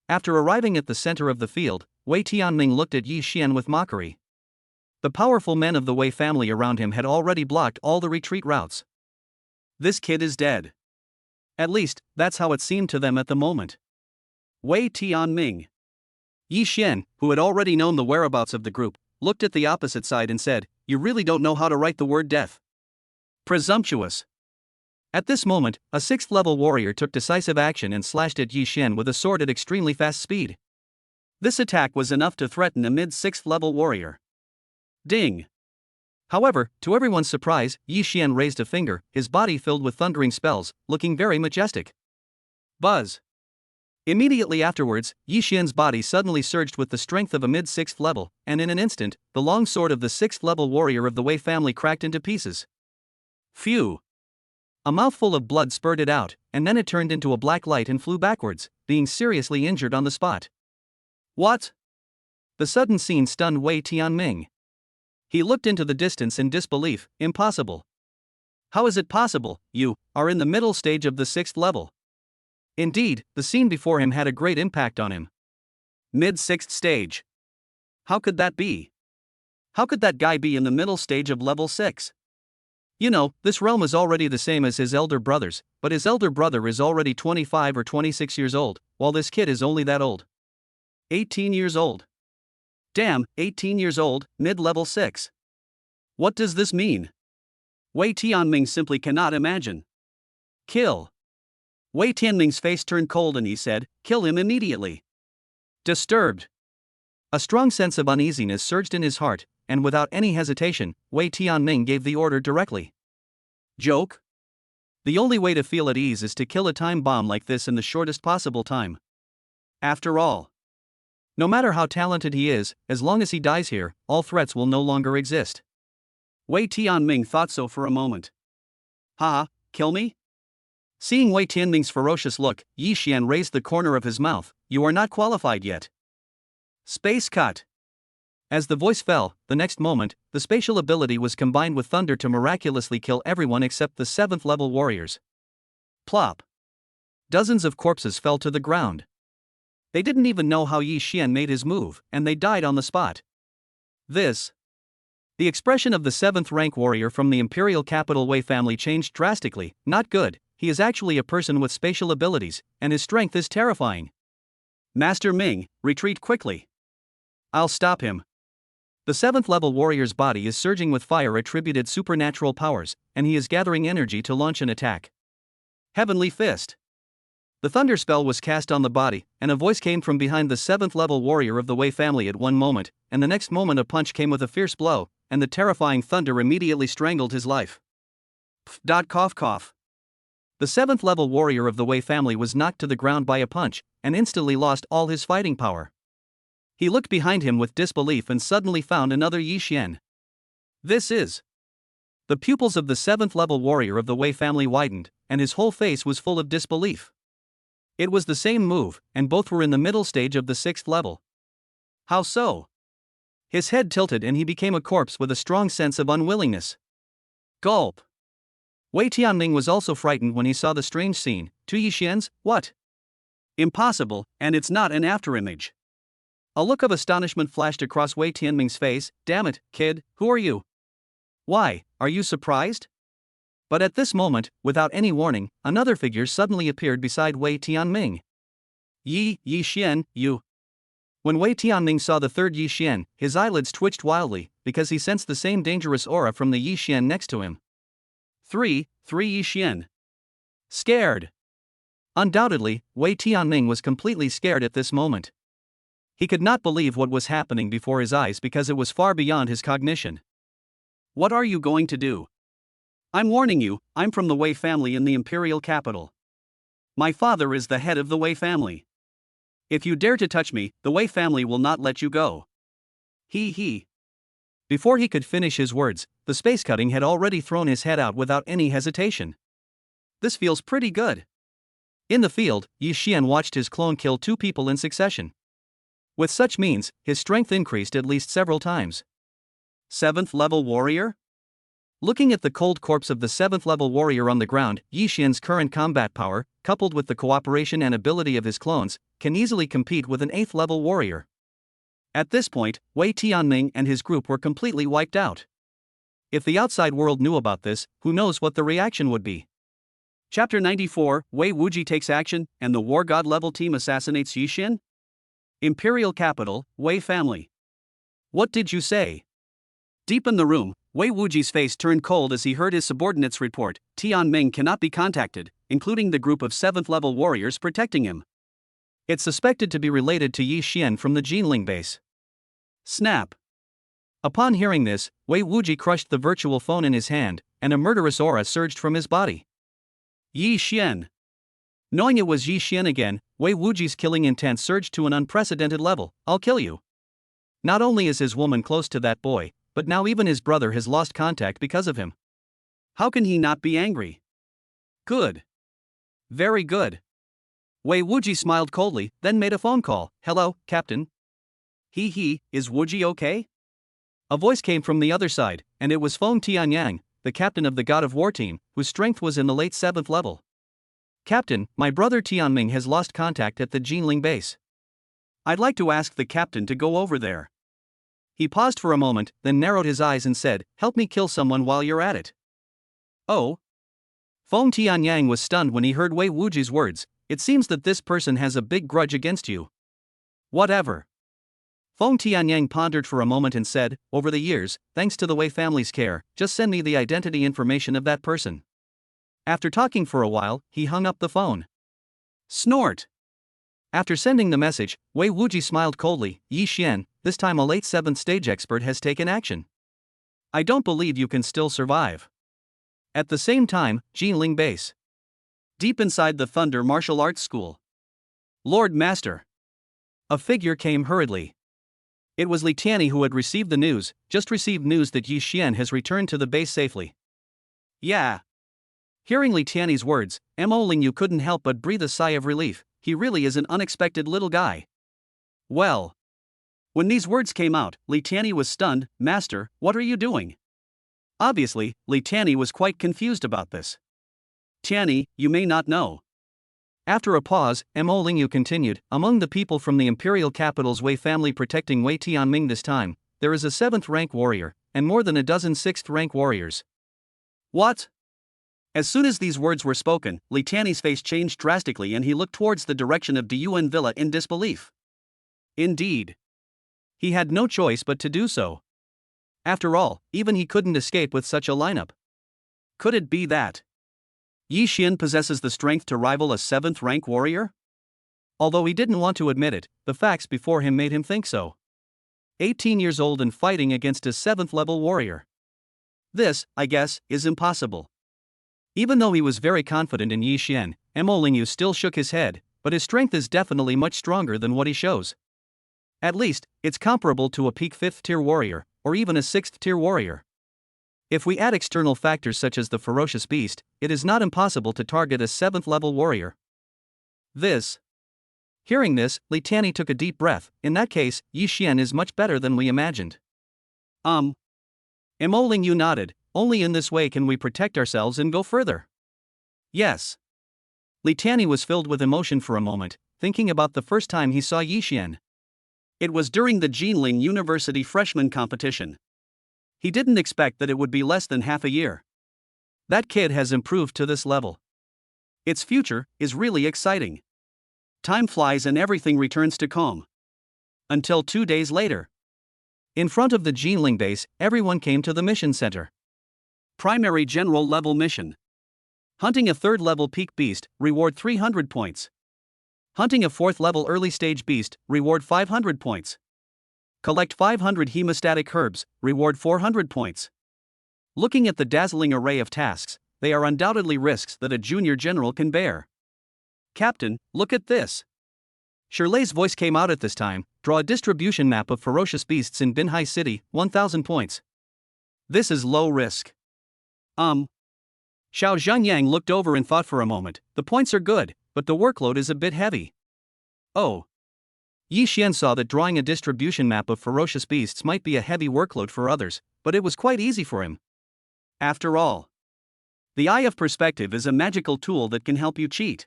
After arriving at the center of the field, Wei Tianming looked at Yi Xian with mockery. The powerful men of the Wei family around him had already blocked all the retreat routes. This kid is dead. At least, that's how it seemed to them at the moment. Wei Tianming. Yi Xian, who had already known the whereabouts of the group, looked at the opposite side and said, "You really don't know how to write the word death. Presumptuous." At this moment, a 6th level warrior took decisive action and slashed at Yi Xian with a sword at extremely fast speed. This attack was enough to threaten a mid-6th level warrior. Ding! However, to everyone's surprise, Yi Xian raised a finger, his body filled with thundering spells, looking very majestic. Buzz! Immediately afterwards, Yi Xian's body suddenly surged with the strength of a mid-6th level, and in an instant, the long sword of the 6th level warrior of the Wei family cracked into pieces. Phew! A mouthful of blood spurted out, and then it turned into a black light and flew backwards, being seriously injured on the spot. What? The sudden scene stunned Wei Tianming. He looked into the distance in disbelief. Impossible. How is it possible? You are in the middle stage of the 6th level. Indeed, the scene before him had a great impact on him. Mid-6th stage. How could that be? How could that guy be in the middle stage of level 6? You know, this realm is already the same as his elder brothers, but his elder brother is already 25 or 26 years old, while this kid is only that old. 18 years old. Damn, 18 years old, mid-level 6. What does this mean? Wei Tianming simply cannot imagine. Kill. Wei Tianming's face turned cold and he said, "Kill him immediately." Disturbed. A strong sense of uneasiness surged in his heart, and without any hesitation, Wei Tianming gave the order directly. Joke? The only way to feel at ease is to kill a time bomb like this in the shortest possible time. After all, no matter how talented he is, as long as he dies here, all threats will no longer exist. Wei Tianming thought so for a moment. Haha, kill me? Seeing Wei Tianming's ferocious look, Yi Xian raised the corner of his mouth. "You are not qualified yet." Space cut. As the voice fell, the next moment, the spatial ability was combined with thunder to miraculously kill everyone except the 7th level warriors. Plop. Dozens of corpses fell to the ground. They didn't even know how Yi Xian made his move, and they died on the spot. This. The expression of the 7th rank warrior from the imperial capital Wei family changed drastically. Not good, he is actually a person with spatial abilities, and his strength is terrifying. Master Ming, retreat quickly. I'll stop him. The 7th level warrior's body is surging with fire attributed supernatural powers, and he is gathering energy to launch an attack. Heavenly Fist. The thunder spell was cast on the body, and a voice came from behind the 7th level warrior of the Wei family at one moment, and the next moment a punch came with a fierce blow, and the terrifying thunder immediately strangled his life. Cough cough. The 7th level warrior of the Wei family was knocked to the ground by a punch, and instantly lost all his fighting power. He looked behind him with disbelief and suddenly found another Yi Xian. This is. The pupils of the 7th level warrior of the Wei family widened, and his whole face was full of disbelief. It was the same move, and both were in the middle stage of the 6th level. How so? His head tilted and he became a corpse with a strong sense of unwillingness. Gulp. Wei Tianming was also frightened when he saw the strange scene. Two Yi Xians? What? Impossible, and it's not an afterimage. A look of astonishment flashed across Wei Tianming's face. Damn it, kid, who are you? Why, are you surprised? But at this moment, without any warning, another figure suddenly appeared beside Wei Tianming. Yi Xian, you. When Wei Tianming saw the third Yi Xian, his eyelids twitched wildly, because he sensed the same dangerous aura from the Yi Xian next to him. Three Yi Xian. Scared. Undoubtedly, Wei Tianming was completely scared at this moment. He could not believe what was happening before his eyes because it was far beyond his cognition. What are you going to do? I'm warning you, I'm from the Wei family in the imperial capital. My father is the head of the Wei family. If you dare to touch me, the Wei family will not let you go. He. Before he could finish his words, the space cutting had already thrown his head out without any hesitation. This feels pretty good. In the field, Yi Xian watched his clone kill 2 people in succession. With such means, his strength increased at least several times. 7th level warrior? Looking at the cold corpse of the 7th level warrior on the ground, Yi Xian's current combat power, coupled with the cooperation and ability of his clones, can easily compete with an 8th level warrior. At this point, Wei Tianming and his group were completely wiped out. If the outside world knew about this, who knows what the reaction would be. Chapter 94, Wei Wuji takes action, and the War God level team assassinates Yi Xian? Imperial capital, Wei family. What did you say? Deep in the room, Wei Wuji's face turned cold as he heard his subordinates report, Tianming cannot be contacted, including the group of 7th level warriors protecting him. It's suspected to be related to Yi Xian from the Jinling base. Snap. Upon hearing this, Wei Wuji crushed the virtual phone in his hand, and a murderous aura surged from his body. Yi Xian. Knowing it was Yi Xian again, Wei Wuji's killing intent surged to an unprecedented level. I'll kill you. Not only is his woman close to that boy, but now even his brother has lost contact because of him. How can he not be angry? Good. Very good. Wei Wuji smiled coldly, then made a phone call. Hello, Captain. Is Wuji okay? A voice came from the other side, and it was Feng Tianyang, the captain of the God of War team, whose strength was in the late 7th level. Captain, my brother Tianming has lost contact at the Jinling base. I'd like to ask the captain to go over there. He paused for a moment, then narrowed his eyes and said, help me kill someone while you're at it. Oh? Feng Tianyang was stunned when he heard Wei Wuji's words. It seems that this person has a big grudge against you. Whatever. Feng Tianyang pondered for a moment and said, over the years, thanks to the Wei family's care, just send me the identity information of that person. After talking for a while, he hung up the phone. Snort. After sending the message, Wei Wuji smiled coldly. Yi Xian, this time a late 7th stage expert has taken action. I don't believe you can still survive. At the same time, Jinling base. Deep inside the Thunder Martial Arts School. Lord Master. A figure came hurriedly. It was Li Tianyi who had received the news, just received news that Yi Xian has returned to the base safely. Yeah. Hearing Li Tianyi's words, Mo Lingyu couldn't help but breathe a sigh of relief. He really is an unexpected little guy. Well. When these words came out, Li Tianyi was stunned. Master, what are you doing? Obviously, Li Tianyi was quite confused about this. Tianyi, you may not know. After a pause, Mo Lingyu continued, among the people from the imperial capital's Wei family protecting Wei Tianming this time, there is a 7th rank warrior, and more than a dozen 6th rank warriors. What? As soon as these words were spoken, Li Tianyi's face changed drastically and he looked towards the direction of Diyuan Villa in disbelief. Indeed. He had no choice but to do so. After all, even he couldn't escape with such a lineup. Could it be that Yi Xian possesses the strength to rival a 7th rank warrior? Although he didn't want to admit it, the facts before him made him think so. 18 years old and fighting against a 7th level warrior. This, I guess, is impossible. Even though he was very confident in Yi Xian, Mo Lingyu still shook his head, but his strength is definitely much stronger than what he shows. At least, it's comparable to a peak 5th tier warrior, or even a 6th tier warrior. If we add external factors such as the ferocious beast, it is not impossible to target a 7th level warrior. Hearing this, Li Tianyi took a deep breath. In that case, Yi Xian is much better than we imagined. Mo Lingyu nodded. Only in this way can we protect ourselves and go further. Yes. Li Tianyi was filled with emotion for a moment, thinking about the first time he saw Yi Xian. It was during the Jinling University freshman competition. He didn't expect that it would be less than half a year. That kid has improved to this level. Its future is really exciting. Time flies and everything returns to calm. Until 2 days later. In front of the Jinling base, everyone came to the mission center. Primary general level mission. Hunting a 3rd level peak beast, reward 300 points. Hunting a 4th level early stage beast, reward 500 points. Collect 500 hemostatic herbs, reward 400 points. Looking at the dazzling array of tasks, they are undoubtedly risks that a junior general can bear. Captain, look at this. Shirley's voice came out at this time. Draw a distribution map of ferocious beasts in Binhai City, 1000 points. This is low risk. Xiao Zhanyang looked over and thought for a moment. The points are good, but the workload is a bit heavy. Oh. Yi Xian saw that drawing a distribution map of ferocious beasts might be a heavy workload for others, but it was quite easy for him. After all, the Eye of Perspective is a magical tool that can help you cheat.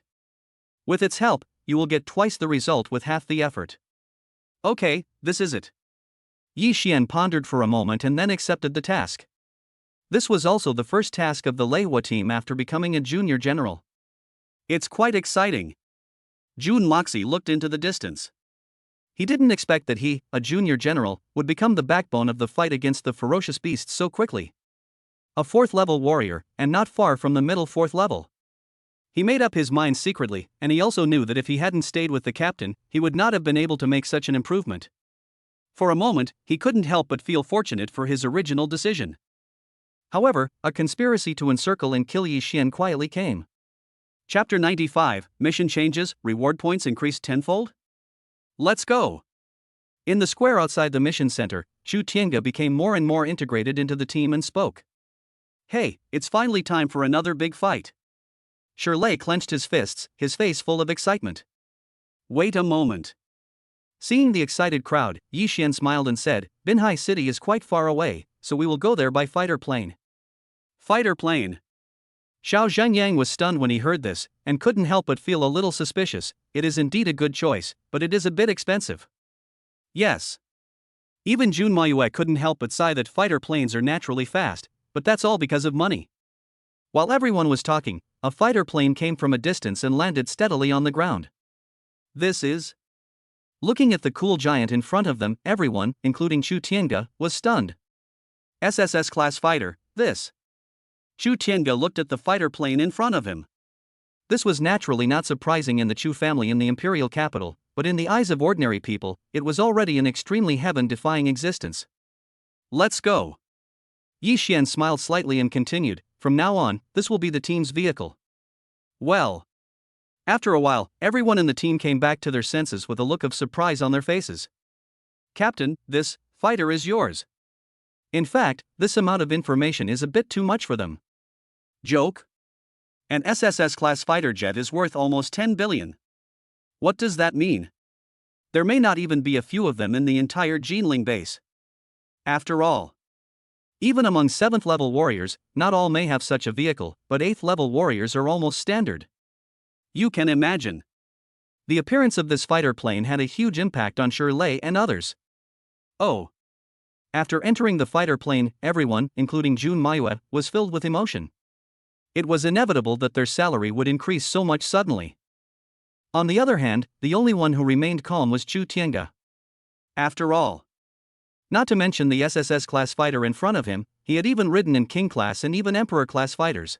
With its help, you will get twice the result with half the effort. Okay, this is it. Yi Xian pondered for a moment and then accepted the task. This was also the first task of the Leihua team after becoming a junior general. It's quite exciting. Jun Moxie looked into the distance. He didn't expect that he, a junior general, would become the backbone of the fight against the ferocious beasts so quickly. A 4th level warrior, and not far from the middle 4th level. He made up his mind secretly, and he also knew that if he hadn't stayed with the captain, he would not have been able to make such an improvement. For a moment, he couldn't help but feel fortunate for his original decision. However, a conspiracy to encircle and kill Yi Xian quietly came. Chapter 95, Mission Changes, Reward Points Increased Tenfold? Let's go! In the square outside the mission center, Zhu Tiange became more and more integrated into the team and spoke. Hey, it's finally time for another big fight. Shirley clenched his fists, his face full of excitement. Wait a moment. Seeing the excited crowd, Yi Xian smiled and said, Binhai City is quite far away, so we will go there by fighter plane. Fighter plane. Xiao Zhenyang was stunned when he heard this, and couldn't help but feel a little suspicious. It is indeed a good choice, but it is a bit expensive. Yes. Even Jun Mayue couldn't help but sigh that fighter planes are naturally fast, but that's all because of money. While everyone was talking, a fighter plane came from a distance and landed steadily on the ground. This is... Looking at the cool giant in front of them, everyone, including Zhu Tiange, was stunned. SSS class fighter, this. Zhu Tiange looked at the fighter plane in front of him. This was naturally not surprising in the Chu family in the imperial capital, but in the eyes of ordinary people, it was already an extremely heaven-defying existence. Let's go. Yi Xian smiled slightly and continued, from now on, this will be the team's vehicle. Well. After a while, everyone in the team came back to their senses with a look of surprise on their faces. Captain, this fighter is yours. In fact, this amount of information is a bit too much for them. Joke? An SSS class fighter jet is worth almost 10 billion. What does that mean? There may not even be a few of them in the entire Jinling base. After all, even among 7th level warriors, not all may have such a vehicle, but 8th level warriors are almost standard. You can imagine. The appearance of this fighter plane had a huge impact on Shirley and others. Oh. After entering the fighter plane, everyone, including Jun Mayue, was filled with emotion. It was inevitable that their salary would increase so much suddenly. On the other hand, the only one who remained calm was Zhu Tiange. After all, not to mention the SSS class fighter in front of him, he had even ridden in King class and even Emperor class fighters.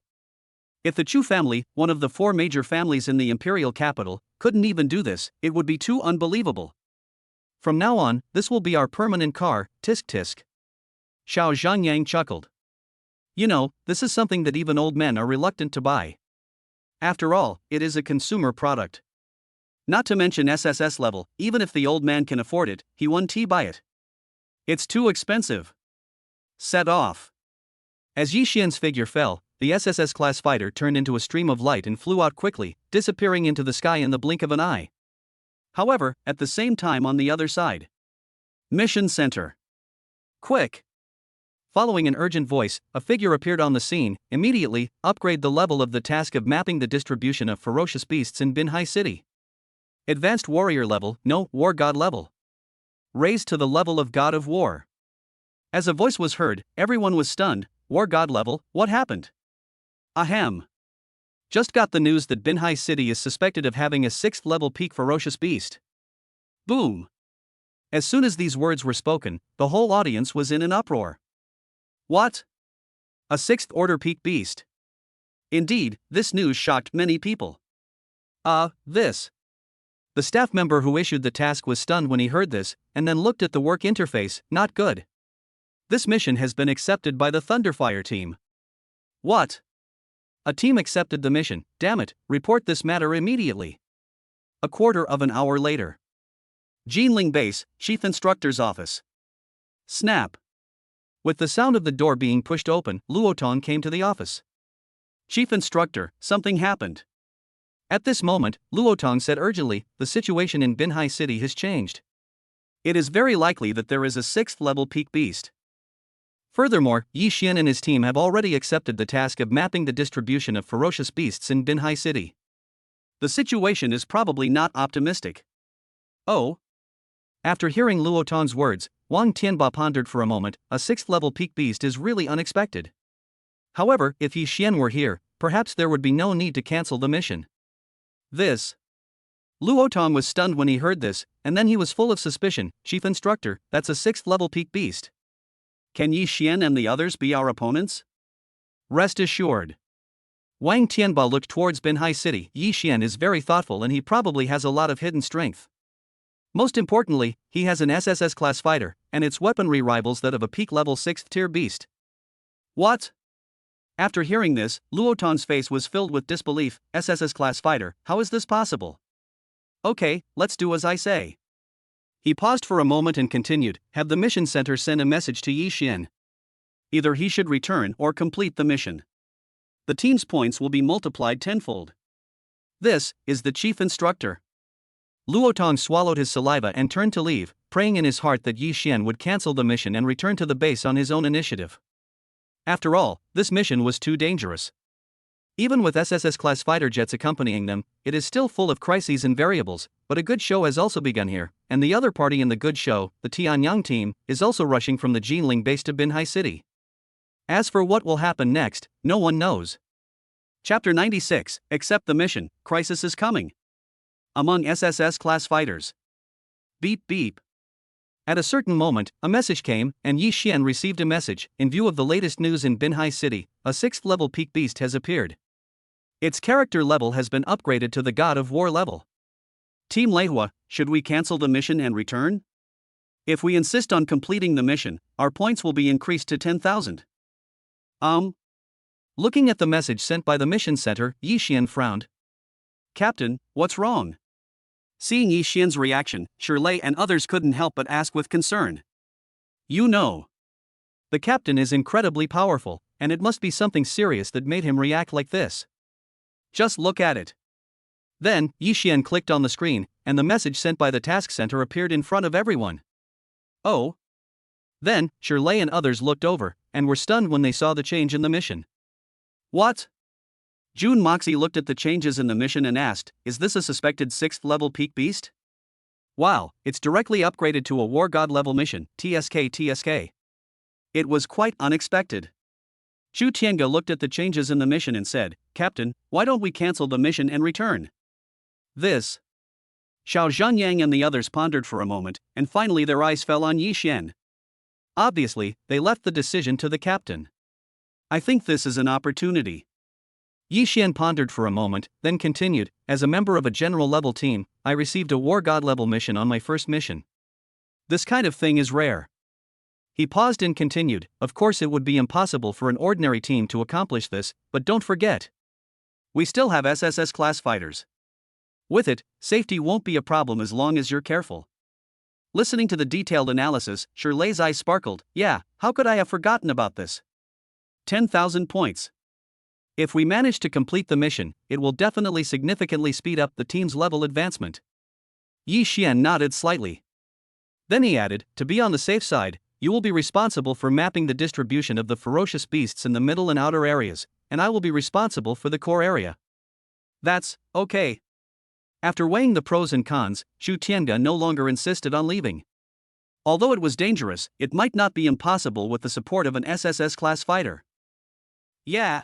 If the Chu family, one of the 4 major families in the imperial capital, couldn't even do this, it would be too unbelievable. From now on, this will be our permanent car, tisk tisk. Xiao Zhenyang chuckled. You know, this is something that even old men are reluctant to buy. After all, it is a consumer product. Not to mention SSS level, even if the old man can afford it, he won't buy it. It's too expensive. Set off. As Yi Xian's figure fell, the SSS class fighter turned into a stream of light and flew out quickly, disappearing into the sky in the blink of an eye. However, at the same time on the other side. Mission Center. Quick! Following an urgent voice, a figure appeared on the scene. Immediately, upgrade the level of the task of mapping the distribution of ferocious beasts in Binhai City. Advanced warrior level, no, war god level. Raised to the level of god of war. As a voice was heard, everyone was stunned. War god level, what happened? Ahem. Just got the news that Binhai City is suspected of having a 6th level peak ferocious beast. Boom. As soon as these words were spoken, the whole audience was in an uproar. What? A 6th order peak beast. Indeed, this news shocked many people. This. The staff member who issued the task was stunned when he heard this, and then looked at the work interface. Not good. This mission has been accepted by the Thunderfire team. What? A team accepted the mission, damn it, report this matter immediately. A quarter of an hour later. Jinling Base, Chief Instructor's Office. Snap. With the sound of the door being pushed open, Luotong came to the office. Chief Instructor, something happened. At this moment, Luotong said urgently, the situation in Binhai City has changed. It is very likely that there is a 6th level peak beast. Furthermore, Yi Xian and his team have already accepted the task of mapping the distribution of ferocious beasts in Binhai City. The situation is probably not optimistic. Oh? After hearing Luotong's words, Wang Tianba pondered for a moment. A 6th level peak beast is really unexpected. However, if Yi Xian were here, perhaps there would be no need to cancel the mission. Luotong was stunned when he heard this, and then he was full of suspicion. Chief Instructor, that's a 6th level peak beast. Can Yi Xian and the others be our opponents? Rest assured. Wang Tianba looked towards Binhai City. Yi Xian is very thoughtful and he probably has a lot of hidden strength. Most importantly, he has an SSS class fighter, and its weaponry rivals that of a peak level 6th tier beast. What? After hearing this, Luotong's face was filled with disbelief. SSS class fighter, how is this possible? Okay, let's do as I say. He paused for a moment and continued, have the mission center send a message to Yi Xian. Either he should return or complete the mission. The team's points will be multiplied tenfold. This is the chief instructor. Luotong swallowed his saliva and turned to leave, praying in his heart that Yi Xian would cancel the mission and return to the base on his own initiative. After all, this mission was too dangerous. Even with SSS class fighter jets accompanying them, it is still full of crises and variables, but a good show has also begun here, and the other party in the good show, the Tianyang team, is also rushing from the Jinling base to Binhai City. As for what will happen next, no one knows. Chapter 96, Accept the mission, crisis is coming. Among SSS class fighters. Beep beep. At a certain moment, a message came, and Yi Xian received a message. In view of the latest news in Binhai City, a 6th level peak beast has appeared. Its character level has been upgraded to the God of War level. Team Leihua, should we cancel the mission and return? If we insist on completing the mission, our points will be increased to 10,000. Looking at the message sent by the mission center, Yi Xian frowned. Captain, what's wrong? Seeing Yi Xian's reaction, Shirley and others couldn't help but ask with concern. You know. The captain is incredibly powerful, and it must be something serious that made him react like this. Just look at it. Then, Yi Xian clicked on the screen, and the message sent by the task center appeared in front of everyone. Oh. Then, Shirley and others looked over, and were stunned when they saw the change in the mission. What? Jun Moxie looked at the changes in the mission and asked, is this a suspected 6th level peak beast? Wow, it's directly upgraded to a War God level mission, TSK. It was quite unexpected. Zhu Tiange looked at the changes in the mission and said, Captain, why don't we cancel the mission and return? Xiao Zhanyang and the others pondered for a moment, and finally their eyes fell on Yi Xian. Obviously, they left the decision to the captain. I think this is an opportunity. Yi Xian pondered for a moment, then continued, as a member of a general-level team, I received a War God-level mission on my first mission. This kind of thing is rare. He paused and continued, of course it would be impossible for an ordinary team to accomplish this, but don't forget. We still have SSS class fighters. With it, safety won't be a problem as long as you're careful. Listening to the detailed analysis, Shirley's eyes sparkled. Yeah, how could I have forgotten about this? 10,000 points. If we manage to complete the mission, it will definitely significantly speed up the team's level advancement. Yi Xian nodded slightly. Then he added, to be on the safe side, you will be responsible for mapping the distribution of the ferocious beasts in the middle and outer areas, and I will be responsible for the core area. That's okay. After weighing the pros and cons, Zhu Tiange no longer insisted on leaving. Although it was dangerous, it might not be impossible with the support of an SSS class fighter. Yeah.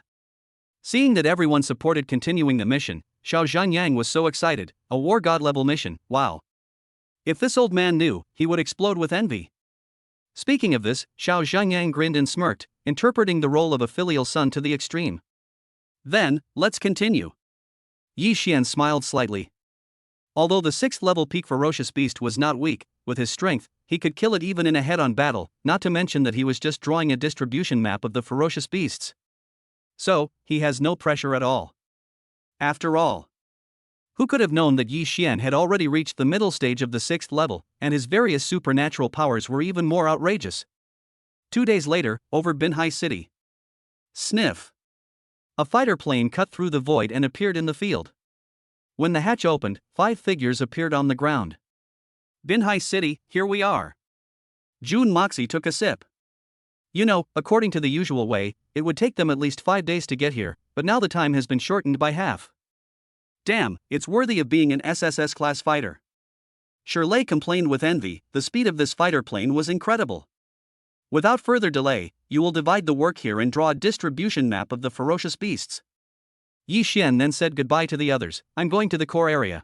Seeing that everyone supported continuing the mission, Xiao Zhanyang was so excited. A War God level mission, wow. If this old man knew, he would explode with envy. Speaking of this, Xiao Zhanyang grinned and smirked, interpreting the role of a filial son to the extreme. Then, let's continue. Yi Xian smiled slightly. Although the 6th level peak ferocious beast was not weak, with his strength, he could kill it even in a head-on battle, not to mention that he was just drawing a distribution map of the ferocious beasts. So, he has no pressure at all. After all, who could have known that Yi Xian had already reached the middle stage of the 6th level, and his various supernatural powers were even more outrageous? 2 days later, over Binhai City. Sniff. A fighter plane cut through the void and appeared in the field. When the hatch opened, 5 figures appeared on the ground. Binhai City, here we are. Jun Moxie took a sip. You know, according to the usual way, it would take them at least 5 days to get here, but now the time has been shortened by half. Damn, it's worthy of being an SSS-class fighter. Shirley complained with envy, the speed of this fighter plane was incredible. Without further delay, you will divide the work here and draw a distribution map of the ferocious beasts. Yi Xian then said goodbye to the others. I'm going to the core area.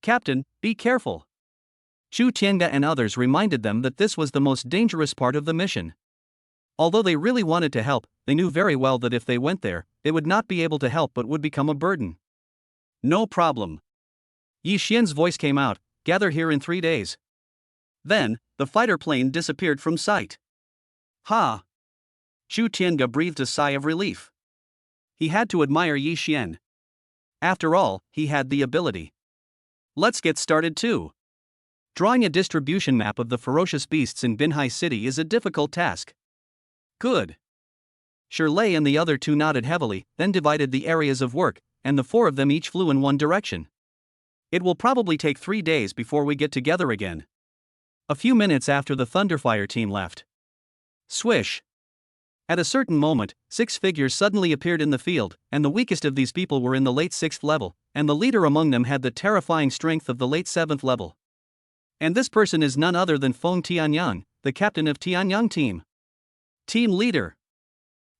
Captain, be careful. Chu Tiange and others reminded them that this was the most dangerous part of the mission. Although they really wanted to help, they knew very well that if they went there, they would not be able to help but would become a burden. No problem. Yi Xian's voice came out, gather here in 3 days. Then, the fighter plane disappeared from sight. Ha! Chu Tiange breathed a sigh of relief. He had to admire Yi Xian. After all, he had the ability. Let's get started too. Drawing a distribution map of the ferocious beasts in Binhai City is a difficult task. Good. Shirley and the other 2 nodded heavily, then divided the areas of work, and the 4 of them each flew in one direction. It will probably take 3 days before we get together again. A few minutes after the Thunderfire team left. Swish. At a certain moment, 6 figures suddenly appeared in the field, and the weakest of these people were in the late 6th level, and the leader among them had the terrifying strength of the late 7th level. And this person is none other than Feng Tianyang, the captain of Tianyang team. Team leader.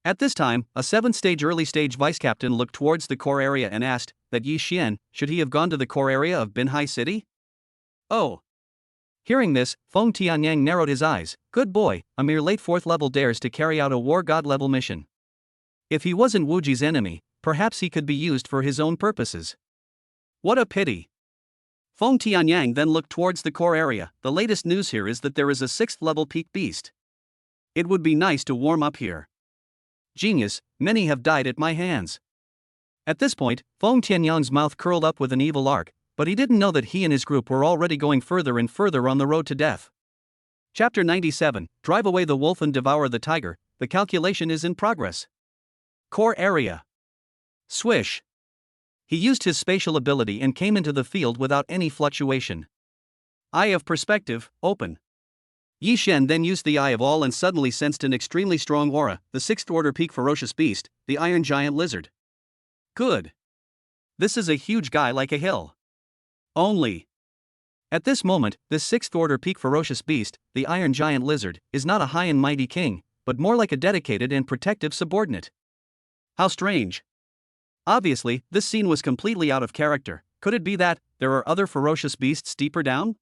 At this time, a 7th-stage early-stage vice-captain looked towards the core area and asked that Yi Xian, should he have gone to the core area of Binhai City? Oh. Hearing this, Feng Tianyang narrowed his eyes. Good boy, a mere late 4th level dares to carry out a war god level mission. If he wasn't Wuji's enemy, perhaps he could be used for his own purposes. What a pity. Feng Tianyang then looked towards the core area. The latest news here is that there is a 6th level peak beast. It would be nice to warm up here. Genius, many have died at my hands. At this point, Feng Tianyang's mouth curled up with an evil arc, but he didn't know that he and his group were already going further and further on the road to death. Chapter 97, Drive Away the Wolf and Devour the Tiger. The calculation is in progress. Core area. Swish. He used his spatial ability and came into the field without any fluctuation. Eye of perspective, open. Yi Xian then used the Eye of All and suddenly sensed an extremely strong aura, the 6th order peak ferocious beast, the Iron Giant Lizard. Good. This is a huge guy like a hill. Only. At this moment, this 6th order peak ferocious beast, the Iron Giant Lizard, is not a high and mighty king, but more like a dedicated and protective subordinate. How strange. Obviously, this scene was completely out of character. Could it be that there are other ferocious beasts deeper down?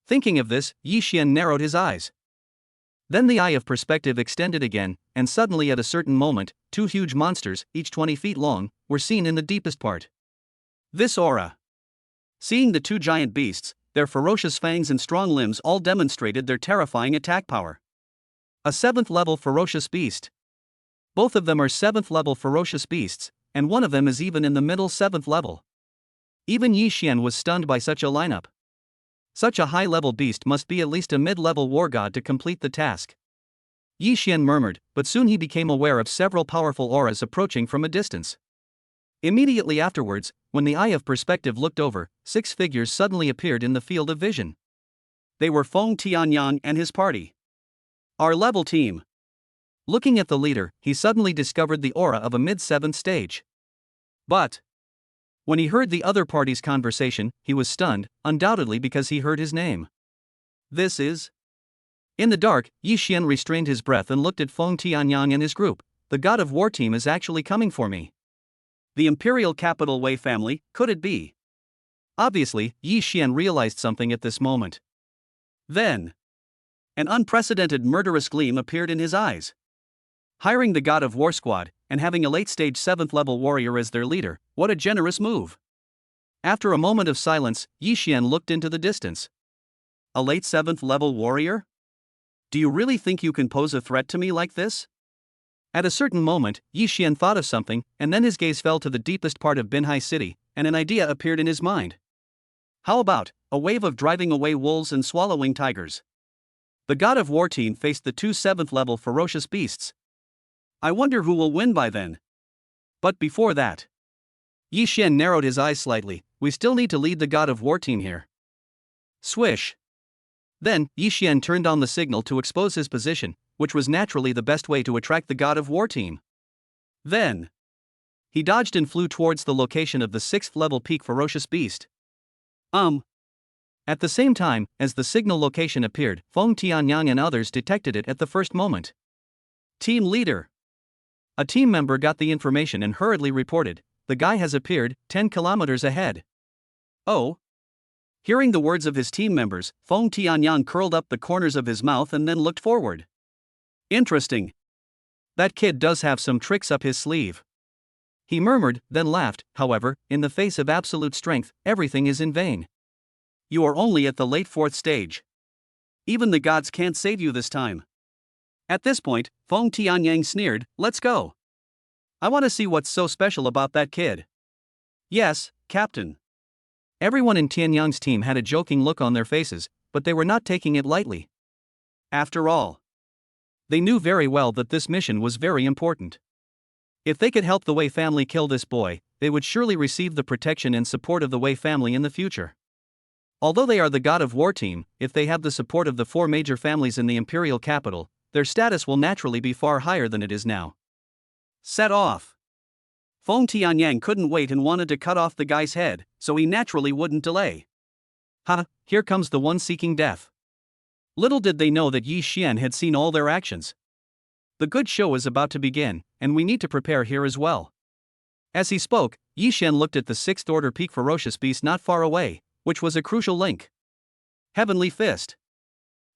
Thinking of this, Yi Xian narrowed his eyes. Then the Eye of Perspective extended again, and suddenly at a certain moment, 2 huge monsters, each 20 feet long, were seen in the deepest part. This aura. Seeing the 2 giant beasts, their ferocious fangs and strong limbs all demonstrated their terrifying attack power. A 7th level ferocious beast. Both of them are 7th level ferocious beasts, and one of them is even in the middle 7th level. Even Yi Xian was stunned by such a lineup. Such a high-level beast must be at least a mid-level war god to complete the task. Yi Xian murmured, but soon he became aware of several powerful auras approaching from a distance. Immediately afterwards, when the Eye of Perspective looked over, 6 figures suddenly appeared in the field of vision. They were Feng Tianyang and his party. Our level team. Looking at the leader, he suddenly discovered the aura of a mid-7th stage. But when he heard the other party's conversation, he was stunned, undoubtedly because he heard his name. This is... In the dark, Yi Xian restrained his breath and looked at Feng Tianyang and his group. The God of War team is actually coming for me. The Imperial Capital Wei family, could it be? Obviously, Yi Xian realized something at this moment. Then, an unprecedented murderous gleam appeared in his eyes. Hiring the God of War squad, and having a late-stage 7th level warrior as their leader, what a generous move. After a moment of silence, Yi Xian looked into the distance. A late 7th level warrior? Do you really think you can pose a threat to me like this? At a certain moment, Yi Xian thought of something, and then his gaze fell to the deepest part of Binhai City, and an idea appeared in his mind. How about a wave of driving away wolves and swallowing tigers? The God of War team faced the 2 7th level ferocious beasts. I wonder who will win by then. But before that, Yi Xian narrowed his eyes slightly. We still need to lead the god of war team here. Swish. Then, Yi Xian turned on the signal to expose his position, which was naturally the best way to attract the god of war team. Then, he dodged and flew towards the location of the 6th level peak ferocious beast. At the same time, as the signal location appeared, Feng Tianyang and others detected it at the first moment. Team leader. A team member got the information and hurriedly reported, the guy has appeared, 10 kilometers ahead. Oh. Hearing the words of his team members, Feng Tianyang curled up the corners of his mouth and then looked forward. Interesting. That kid does have some tricks up his sleeve. He murmured, then laughed. However, in the face of absolute strength, everything is in vain. You are only at the late 4th stage. Even the gods can't save you this time. At this point, Feng Tianyang sneered, let's go. I want to see what's so special about that kid. Yes, Captain. Everyone in Tianyang's team had a joking look on their faces, but they were not taking it lightly. After all, they knew very well that this mission was very important. If they could help the Wei family kill this boy, they would surely receive the protection and support of the Wei family in the future. Although they are the god of war team, if they have the support of the 4 major families in the imperial capital, their status will naturally be far higher than it is now. Set off. Feng Tianyang couldn't wait and wanted to cut off the guy's head, so he naturally wouldn't delay. Ha, here comes the one seeking death. Little did they know that Yi Xian had seen all their actions. The good show is about to begin, and we need to prepare here as well. As he spoke, Yi Xian looked at the 6th order peak ferocious beast not far away, which was a crucial link. Heavenly Fist.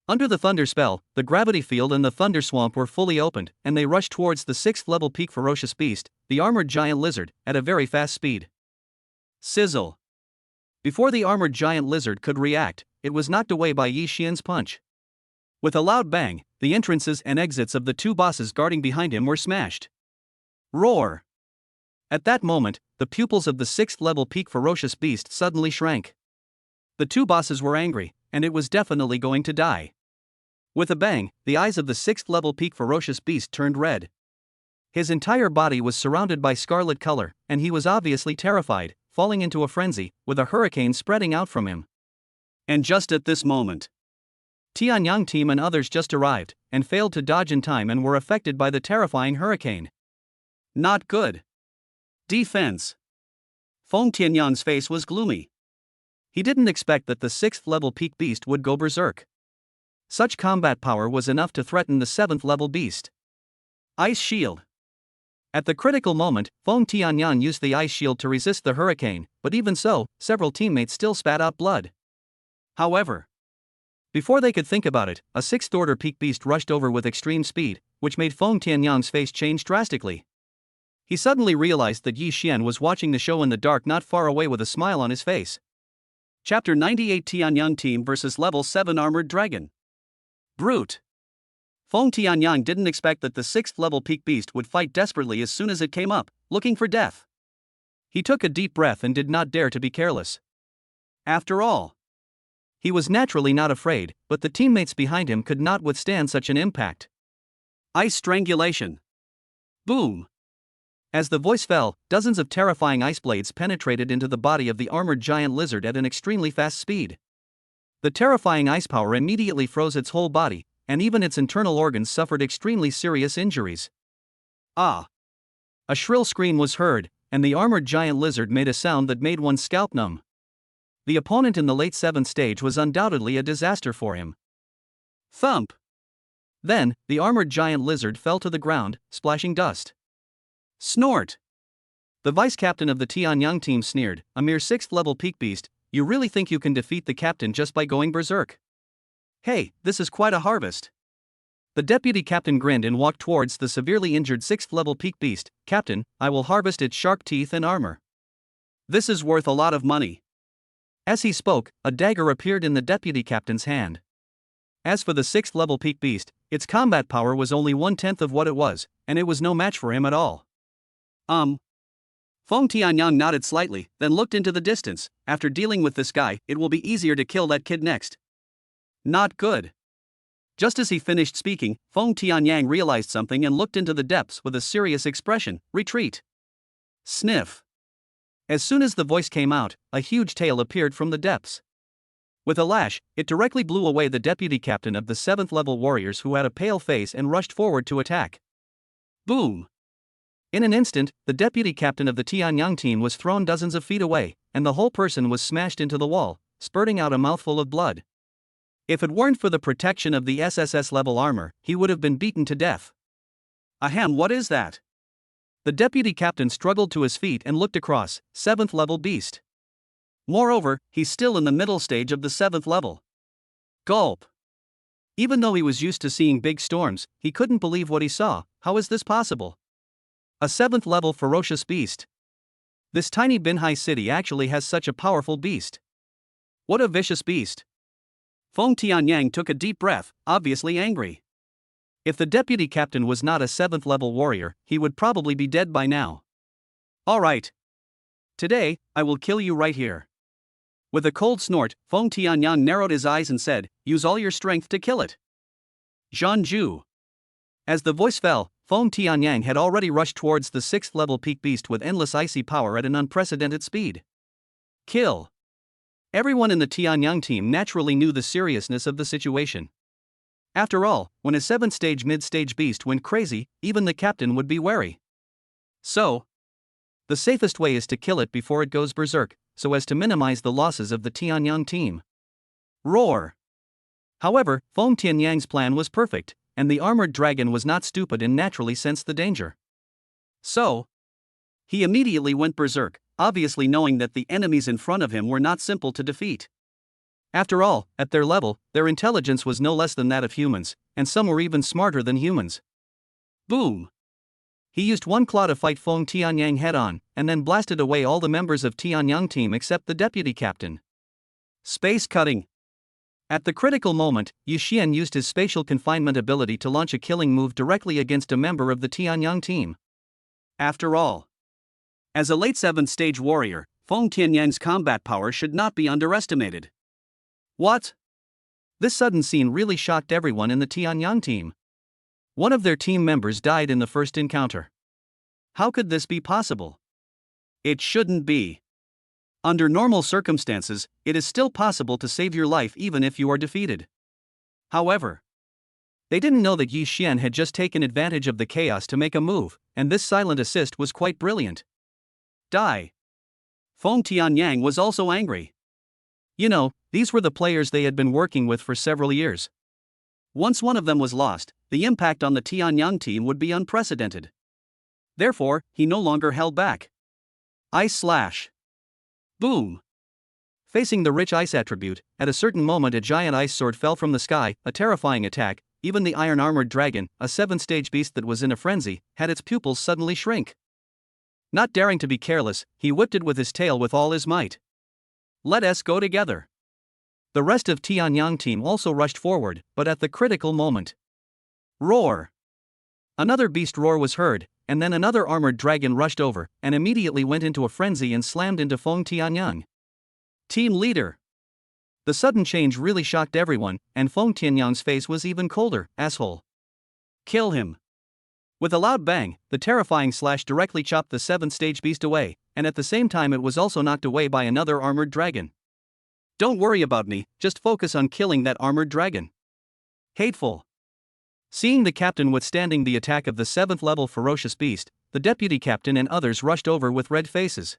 Under the thunder spell, the gravity field and the thunder swamp were fully opened, and they rushed towards the 6th level peak ferocious beast, the armored giant lizard, at a very fast speed. Sizzle. Before the armored giant lizard could react, it was knocked away by Yi Xian's punch. With a loud bang, the entrances and exits of the 2 bosses guarding behind him were smashed. Roar. At that moment, the pupils of the 6th level peak ferocious beast suddenly shrank. The 2 bosses were angry, and it was definitely going to die. With a bang, the eyes of the 6th level peak ferocious beast turned red. His entire body was surrounded by scarlet color, and he was obviously terrified, falling into a frenzy, with a hurricane spreading out from him. And just at this moment, Tianyang team and others just arrived, and failed to dodge in time and were affected by the terrifying hurricane. Not good. Defense. Feng Tianyang's face was gloomy. He didn't expect that the 6th level peak beast would go berserk. Such combat power was enough to threaten the 7th level beast. Ice Shield. At the critical moment, Feng Tianyang used the ice shield to resist the hurricane, but even so, several teammates still spat out blood. However, before they could think about it, a 6th order peak beast rushed over with extreme speed, which made Feng Tianyang's face change drastically. He suddenly realized that Yi Xian was watching the show in the dark not far away with a smile on his face. Chapter 98 Tianyang Team vs Level 7 Armored Dragon. Brute. Feng Tianyang didn't expect that the 6th level peak beast would fight desperately as soon as it came up, looking for death. He took a deep breath and did not dare to be careless. After all, he was naturally not afraid, but the teammates behind him could not withstand such an impact. Ice Strangulation. Boom. As the voice fell, dozens of terrifying ice blades penetrated into the body of the armored giant lizard at an extremely fast speed. The terrifying ice power immediately froze its whole body, and even its internal organs suffered extremely serious injuries. Ah! A shrill scream was heard, and the armored giant lizard made a sound that made one's scalp numb. The opponent in the late 7th stage was undoubtedly a disaster for him. Thump! Then, the armored giant lizard fell to the ground, splashing dust. Snort! The vice-captain of the Tianyang team sneered, a mere 6th level peak beast, you really think you can defeat the captain just by going berserk? Hey, this is quite a harvest. The deputy captain grinned and walked towards the severely injured 6th level peak beast. Captain, I will harvest its shark teeth and armor. This is worth a lot of money. As he spoke, a dagger appeared in the deputy captain's hand. As for the 6th level peak beast, its combat power was only 1/10 of what it was, and it was no match for him at all. Feng Tianyang nodded slightly, then looked into the distance. After dealing with this guy, it will be easier to kill that kid next. Not good. Just as he finished speaking, Feng Tianyang realized something and looked into the depths with a serious expression. Retreat. Sniff. As soon as the voice came out, a huge tail appeared from the depths. With a lash, it directly blew away the deputy captain of the 7th level warriors, who had a pale face and rushed forward to attack. Boom! In an instant, the deputy captain of the Tianyang team was thrown dozens of feet away, and the whole person was smashed into the wall, spurting out a mouthful of blood. If it weren't for the protection of the SSS level armor, he would have been beaten to death. Ahem, what is that? The deputy captain struggled to his feet and looked across. 7th level beast. Moreover, he's still in the middle stage of the 7th level. Gulp. Even though he was used to seeing big storms, he couldn't believe what he saw. How is this possible? A 7th level ferocious beast. This tiny Binhai city actually has such a powerful beast. What a vicious beast. Feng Tianyang took a deep breath, obviously angry. If the deputy captain was not a 7th level warrior, he would probably be dead by now. Alright. Today, I will kill you right here. With a cold snort, Feng Tianyang narrowed his eyes and said, use all your strength to kill it. Zhanju. As the voice fell, Feng Tianyang had already rushed towards the 6th level peak beast with endless icy power at an unprecedented speed. Kill. Everyone in the Tianyang team naturally knew the seriousness of the situation. After all, when a 7th stage mid-stage beast went crazy, even the captain would be wary. So, the safest way is to kill it before it goes berserk, so as to minimize the losses of the Tianyang team. Roar! However, Feng Tianyang's plan was perfect, and the armored dragon was not stupid and naturally sensed the danger. So, he immediately went berserk, obviously knowing that the enemies in front of him were not simple to defeat. After all, at their level, their intelligence was no less than that of humans, and some were even smarter than humans. Boom! He used one claw to fight Feng Tianyang head-on, and then blasted away all the members of Tianyang team except the deputy captain. Space cutting. At the critical moment, Yixian used his spatial confinement ability to launch a killing move directly against a member of the Tianyang team. After all, as a late 7th stage warrior, Feng Tianyang's combat power should not be underestimated. What? This sudden scene really shocked everyone in the Tianyang team. One of their team members died in the first encounter. How could this be possible? It shouldn't be. Under normal circumstances, it is still possible to save your life even if you are defeated. However, they didn't know that Yi Xian had just taken advantage of the chaos to make a move, and this silent assist was quite brilliant. Die. Feng Tianyang was also angry. You know, these were the players they had been working with for several years. Once one of them was lost, the impact on the Tianyang team would be unprecedented. Therefore, he no longer held back. Ice slash. Boom. Facing the rich ice attribute, at a certain moment a giant ice sword fell from the sky, a terrifying attack. Even the iron-armored dragon, a 7th stage beast that was in a frenzy, had its pupils suddenly shrink. Not daring to be careless, he whipped it with his tail with all his might. Let us go together. The rest of Tianyang team also rushed forward, but at the critical moment. Roar! Another beast roar was heard, and then another armored dragon rushed over, and immediately went into a frenzy and slammed into Feng Tianyang. Team leader! The sudden change really shocked everyone, and Feng Tianyang's face was even colder. Asshole! Kill him! With a loud bang, the terrifying slash directly chopped the 7th stage beast away, and at the same time it was also knocked away by another armored dragon. Don't worry about me, just focus on killing that armored dragon. Hateful! Seeing the captain withstanding the attack of the 7th level ferocious beast, the deputy captain and others rushed over with red faces.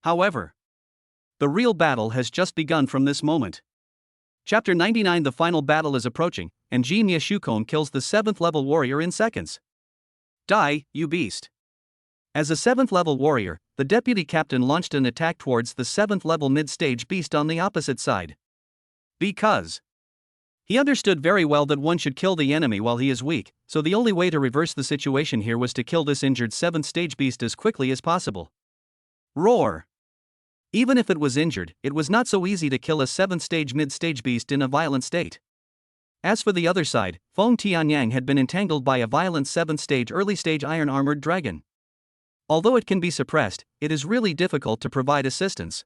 However, the real battle has just begun from this moment. Chapter 99. The final battle is approaching, and Jin Yashukon kills the 7th level warrior in seconds. Die, you beast! As a 7th level warrior, the deputy captain launched an attack towards the 7th level mid-stage beast on the opposite side. Because he understood very well that one should kill the enemy while he is weak, so the only way to reverse the situation here was to kill this injured 7th stage beast as quickly as possible. Roar! Even if it was injured, it was not so easy to kill a 7th stage mid-stage beast in a violent state. As for the other side, Feng Tianyang had been entangled by a violent 7th stage early stage iron-armored dragon. Although it can be suppressed, it is really difficult to provide assistance.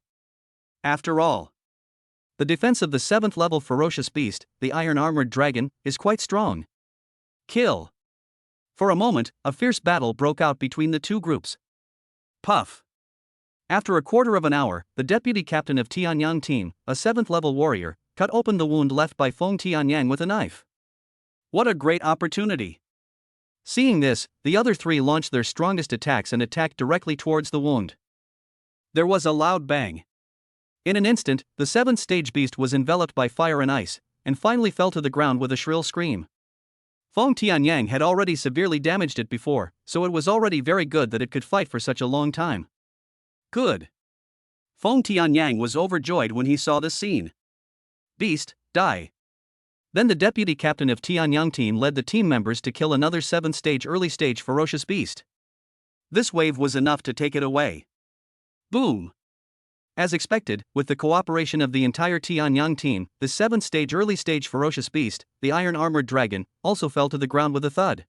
After all, the defense of the 7th level ferocious beast, the iron-armored dragon, is quite strong. Kill! For a moment, a fierce battle broke out between the two groups. Puff! After a quarter of an hour, the deputy captain of Tianyang team, a 7th level warrior, cut open the wound left by Feng Tianyang with a knife. What a great opportunity! Seeing this, the other three launched their strongest attacks and attacked directly towards the wound. There was a loud bang. In an instant, the 7th stage beast was enveloped by fire and ice, and finally fell to the ground with a shrill scream. Feng Tianyang had already severely damaged it before, so it was already very good that it could fight for such a long time. Good. Feng Tianyang was overjoyed when he saw this scene. Beast, die. Then the deputy captain of Tianyang team led the team members to kill another 7th stage early stage ferocious beast. This wave was enough to take it away. Boom. As expected, with the cooperation of the entire Tianyang team, the 7th stage early stage ferocious beast, the iron armored dragon, also fell to the ground with a thud.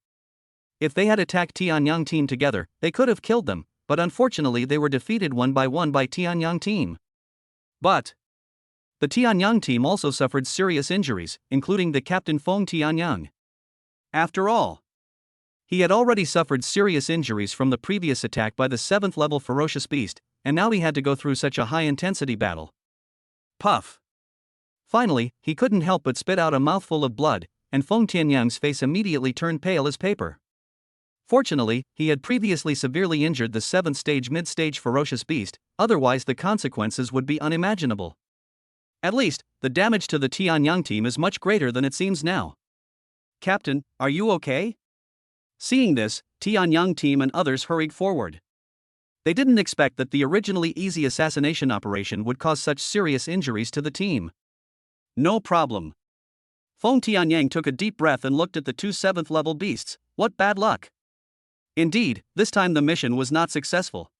If they had attacked Tianyang team together, they could have killed them, but unfortunately they were defeated one by Tianyang team. But the Tianyang team also suffered serious injuries, including the captain Feng Tianyang. After all, he had already suffered serious injuries from the previous attack by the 7th level ferocious beast, and now he had to go through such a high-intensity battle. Puff! Finally, he couldn't help but spit out a mouthful of blood, and Feng Tianyang's face immediately turned pale as paper. Fortunately, he had previously severely injured the 7th stage mid-stage ferocious beast, otherwise the consequences would be unimaginable. At least, the damage to the Tianyang team is much greater than it seems now. Captain, are you okay? Seeing this, Tianyang team and others hurried forward. They didn't expect that the originally easy assassination operation would cause such serious injuries to the team. No problem. Feng Tianyang took a deep breath and looked at the two 7th level beasts. What bad luck! Indeed, this time the mission was not successful.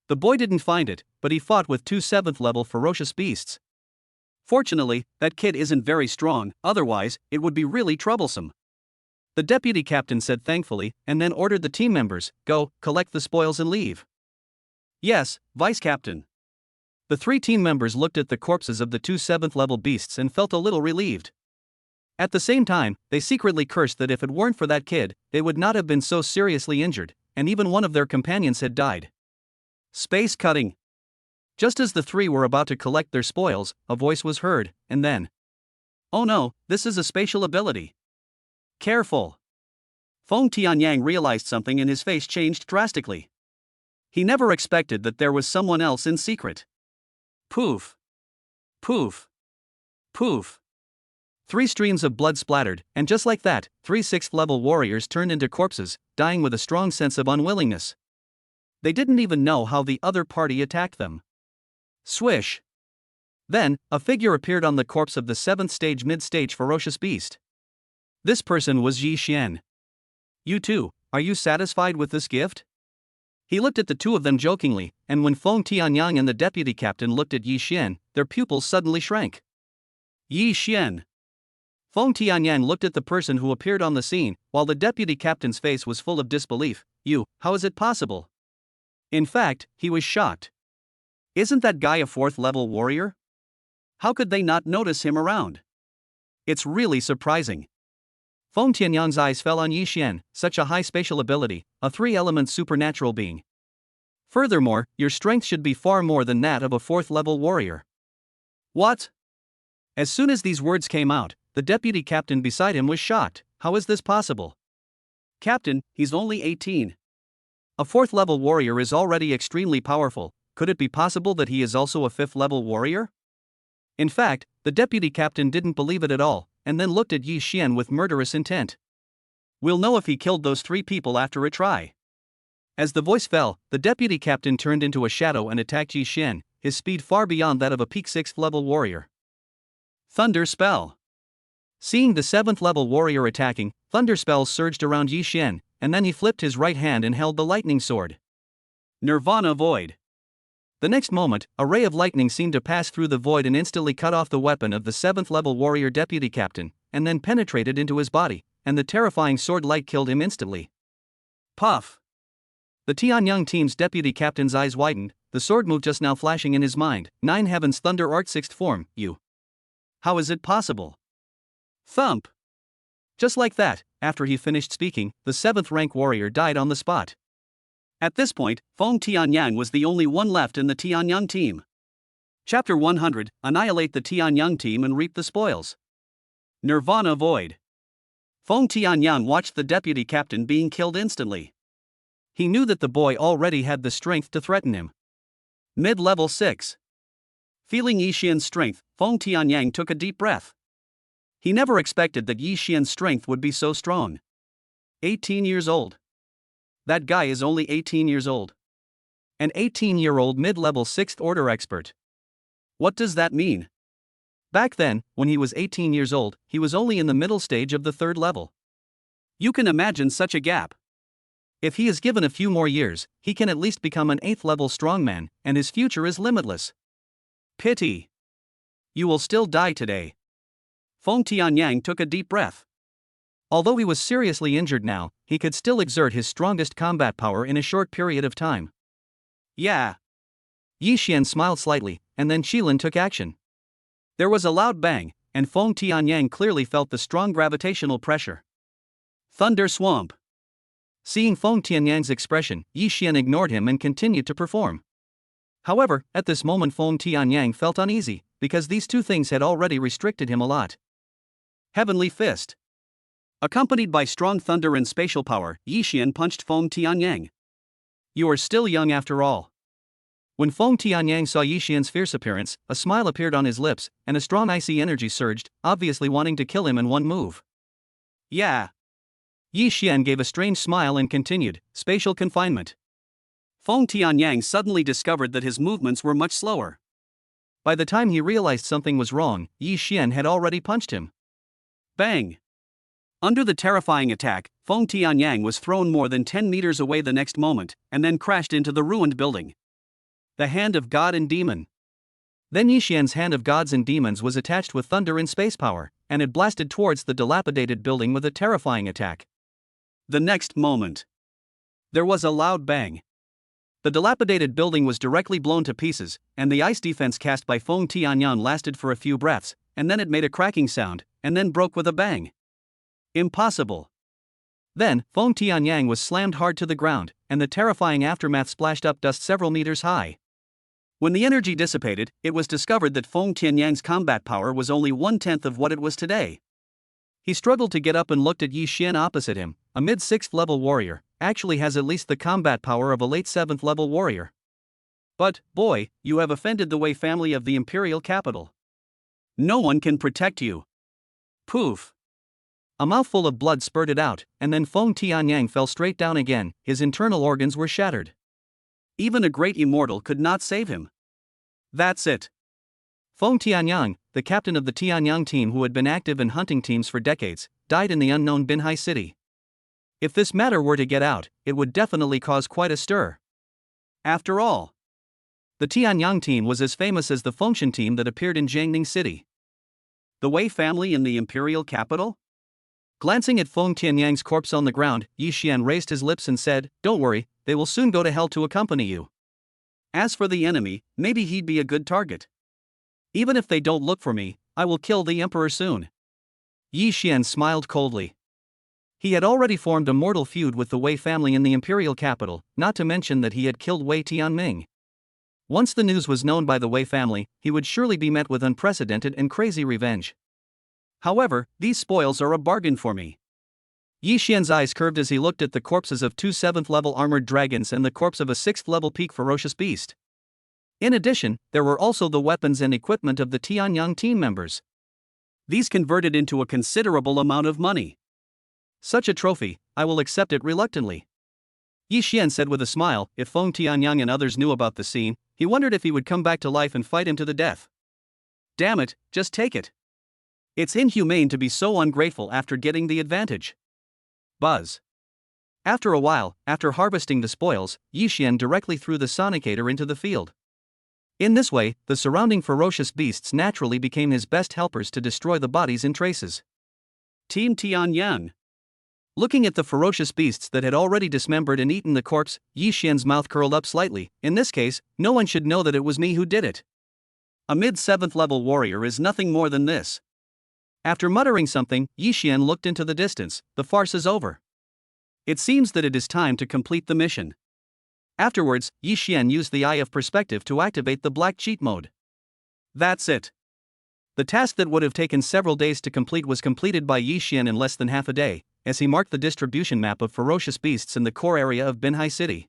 The boy didn't find it, but he fought with two 7th level ferocious beasts. Fortunately, that kid isn't very strong, otherwise, it would be really troublesome. The deputy captain said thankfully, and then ordered the team members, go, collect the spoils and leave. Yes, vice captain. The three team members looked at the corpses of the two 7th level beasts and felt a little relieved. At the same time, they secretly cursed that if it weren't for that kid, they would not have been so seriously injured, and even one of their companions had died. Space cutting. Just as the three were about to collect their spoils, a voice was heard, and then, oh no, this is a spatial ability. Careful. Feng Tianyang realized something and his face changed drastically. He never expected that there was someone else in secret. Poof. Poof. Poof. 3 streams of blood splattered, and just like that, 3 6th level warriors turned into corpses, dying with a strong sense of unwillingness. They didn't even know how the other party attacked them. Swish. Then, a figure appeared on the corpse of the 7th stage mid-stage ferocious beast. This person was Yi Xian. You too, are you satisfied with this gift? He looked at the two of them jokingly, and when Feng Tianyang and the deputy captain looked at Yi Xian, their pupils suddenly shrank. Yi Xian. Feng Tianyang looked at the person who appeared on the scene, while the deputy captain's face was full of disbelief. How is it possible? In fact, he was shocked. Isn't that guy a 4th level warrior? How could they not notice him around? It's really surprising. Feng Tianyang's eyes fell on Yi Xian, such a high spatial ability, a 3-element supernatural being. Furthermore, your strength should be far more than that of a 4th level warrior. What? As soon as these words came out, the deputy captain beside him was shocked. How is this possible? Captain, he's only 18. A 4th level warrior is already extremely powerful. Could it be possible that he is also a 5th level warrior? In fact, the deputy captain didn't believe it at all, and then looked at Yi Xian with murderous intent. We'll know if he killed those 3 people after a try. As the voice fell, the deputy captain turned into a shadow and attacked Yi Xian, his speed far beyond that of a peak 6th level warrior. Thunder Spell. Seeing the 7th level warrior attacking, thunder spells surged around Yi Xian, and then he flipped his right hand and held the lightning sword. Nirvana Void. The next moment, a ray of lightning seemed to pass through the void and instantly cut off the weapon of the 7th level warrior deputy captain, and then penetrated into his body, and the terrifying sword light killed him instantly. Puff! The Tianyang team's deputy captain's eyes widened, the sword move just now flashing in his mind. 9 Heavens Thunder Art 6th form, you. How is it possible? Thump! Just like that, after he finished speaking, the 7th rank warrior died on the spot. At this point, Feng Tianyang was the only one left in the Tianyang team. Chapter 100, Annihilate the Tianyang team and reap the spoils. Nirvana Void. Feng Tianyang watched the deputy captain being killed instantly. He knew that the boy already had the strength to threaten him. Mid-level 6. Feeling Yi Xian's strength, Feng Tianyang took a deep breath. He never expected that Yi Xian's strength would be so strong. 18 years old. That guy is only 18 years old. An 18-year-old mid-level 6th order expert. What does that mean? Back then, when he was 18 years old, he was only in the middle stage of the 3rd level. You can imagine such a gap. If he is given a few more years, he can at least become an 8th level strongman, and his future is limitless. Pity. You will still die today. Feng Tianyang took a deep breath. Although he was seriously injured now, he could still exert his strongest combat power in a short period of time. Yeah. Yi Xian smiled slightly, and then Qilin took action. There was a loud bang, and Feng Tianyang clearly felt the strong gravitational pressure. Thunder Swamp. Seeing Feng Tianyang's expression, Yi Xian ignored him and continued to perform. However, at this moment Feng Tianyang felt uneasy, because these two things had already restricted him a lot. Heavenly Fist. Accompanied by strong thunder and spatial power, Yi Xian punched Feng Tianyang. You are still young after all. When Feng Tianyang saw Yi Xian's fierce appearance, a smile appeared on his lips, and a strong icy energy surged, obviously wanting to kill him in one move. Yeah. Yi Xian gave a strange smile and continued, spatial confinement. Feng Tianyang suddenly discovered that his movements were much slower. By the time he realized something was wrong, Yi Xian had already punched him. Bang! Under the terrifying attack, Feng Tianyang was thrown more than 10 meters away the next moment, and then crashed into the ruined building. The Hand of God and Demon. Then Yi Xian's Hand of Gods and Demons was attached with thunder and space power, and it blasted towards the dilapidated building with a terrifying attack. The next moment, there was a loud bang. The dilapidated building was directly blown to pieces, and the ice defense cast by Feng Tianyang lasted for a few breaths, and then it made a cracking sound, and then broke with a bang. Impossible. Then, Feng Tianyang was slammed hard to the ground, and the terrifying aftermath splashed up dust several meters high. When the energy dissipated, it was discovered that Feng Tianyang's combat power was only 1/10 of what it was today. He struggled to get up and looked at Yi Xian opposite him. A mid-6th level warrior, actually has at least the combat power of a late 7th level warrior. But, boy, you have offended the Wei family of the imperial capital. No one can protect you. Poof. A mouthful of blood spurted out, and then Feng Tianyang fell straight down again. His internal organs were shattered. Even a great immortal could not save him. That's it. Feng Tianyang, the captain of the Tianyang team who had been active in hunting teams for decades, died in the unknown Binhai city. If this matter were to get out, it would definitely cause quite a stir. After all, the Tianyang team was as famous as the Fengshan team that appeared in Jiangning City. The Wei family in the imperial capital? Glancing at Feng Tianyang's corpse on the ground, Yi Xian raised his lips and said, "Don't worry, they will soon go to hell to accompany you. As for the enemy, maybe he'd be a good target. Even if they don't look for me, I will kill the emperor soon." Yi Xian smiled coldly. He had already formed a mortal feud with the Wei family in the imperial capital, not to mention that he had killed Wei Tianming. Once the news was known by the Wei family, he would surely be met with unprecedented and crazy revenge. However, these spoils are a bargain for me. Yi Xian's eyes curved as he looked at the corpses of 2 7th-level armored dragons and the corpse of a 6th-level peak ferocious beast. In addition, there were also the weapons and equipment of the Tianyang team members. These converted into a considerable amount of money. Such a trophy, I will accept it reluctantly. Yi Xian said with a smile. If Feng Tianyang and others knew about the scene, he wondered if he would come back to life and fight him to the death. Damn it, just take it. It's inhumane to be so ungrateful after getting the advantage. Buzz. After a while, after harvesting the spoils, Yi Xian directly threw the sonicator into the field. In this way, the surrounding ferocious beasts naturally became his best helpers to destroy the bodies and traces. Team Tianyang. Looking at the ferocious beasts that had already dismembered and eaten the corpse, Yi Xian's mouth curled up slightly. In this case, no one should know that it was me who did it. A mid-7th level warrior is nothing more than this. After muttering something, Yi Xian looked into the distance. The farce is over. It seems that it is time to complete the mission. Afterwards, Yi Xian used the Eye of Perspective to activate the black cheat mode. That's it. The task that would have taken several days to complete was completed by Yi Xian in less than half a day, as he marked the distribution map of ferocious beasts in the core area of Binhai City.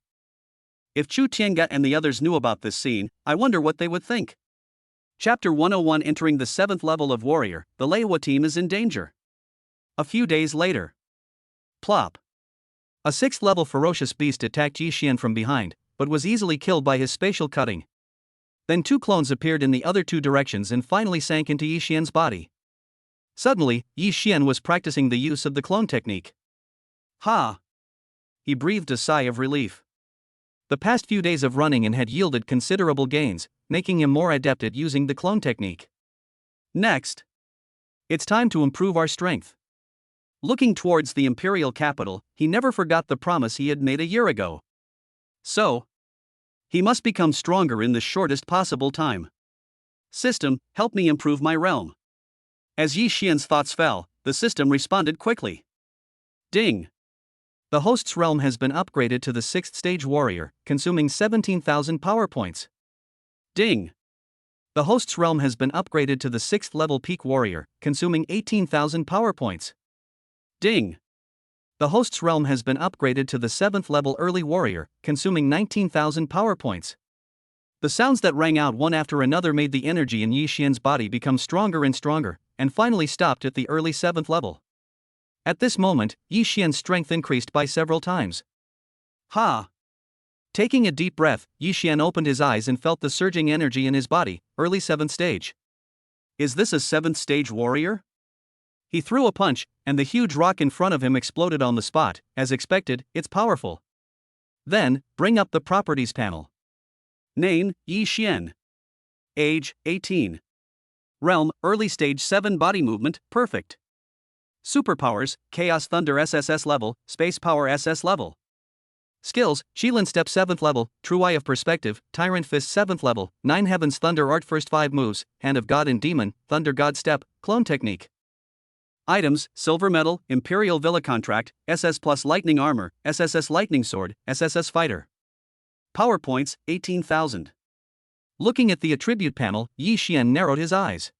If Chu Tiange and the others knew about this scene, I wonder what they would think. Chapter 101. Entering the 7th level of Warrior, the Leiwa team is in danger. A few days later. Plop. A 6th level ferocious beast attacked Yi Xian from behind, but was easily killed by his spatial cutting. Then 2 clones appeared in the other 2 directions and finally sank into Yi Xian's body. Suddenly, Yi Xian was practicing the use of the clone technique. Ha! He breathed a sigh of relief. The past few days of running had yielded considerable gains, making him more adept at using the clone technique. Next. It's time to improve our strength. Looking towards the imperial capital, he never forgot the promise he had made a year ago. So, he must become stronger in the shortest possible time. System, help me improve my realm. As Yi Xian's thoughts fell, the system responded quickly. Ding! The host's realm has been upgraded to the 6th stage warrior, consuming 17,000 power points. Ding! The host's realm has been upgraded to the 6th level peak warrior, consuming 18,000 power points. Ding! The host's realm has been upgraded to the 7th level early warrior, consuming 19,000 power points. The sounds that rang out one after another made the energy in Yi Xian's body become stronger and stronger, and finally stopped at the early 7th level. At this moment, Yi Xian's strength increased by several times. Ha! Taking a deep breath, Yi Xian opened his eyes and felt the surging energy in his body, early 7th stage. Is this a 7th stage warrior? He threw a punch, and the huge rock in front of him exploded on the spot. As expected, it's powerful. Then, bring up the properties panel. Name, Yi Xian. Age, 18. Realm, early stage 7 body movement, perfect. Superpowers, Chaos Thunder SSS level, Space Power SS level. Skills, Qilin Step 7th level, True Eye of Perspective, Tyrant Fist 7th level, 9 Heavens Thunder Art first 5 moves, Hand of God and Demon, Thunder God Step, Clone Technique. Items, Silver Medal, Imperial Villa Contract, SS Plus Lightning Armor, SSS Lightning Sword, SSS Fighter. Power points, 18,000. Looking at the attribute panel, Yi Xian narrowed his eyes.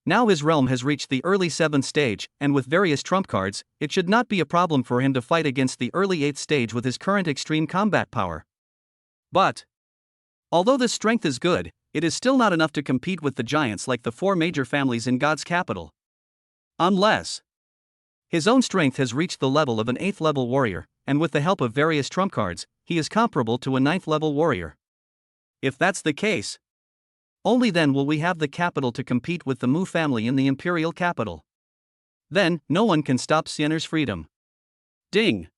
Now his realm has reached the early 7th stage, and with various trump cards, it should not be a problem for him to fight against the early 8th stage with his current extreme combat power. But, although this strength is good, it is still not enough to compete with the giants like the 4 major families in God's capital. Unless his own strength has reached the level of an 8th level warrior, and with the help of various trump cards, he is comparable to a 9th level warrior. If that's the case, only then will we have the capital to compete with the Mu family in the imperial capital. Then, no one can stop Musener's freedom. Ding!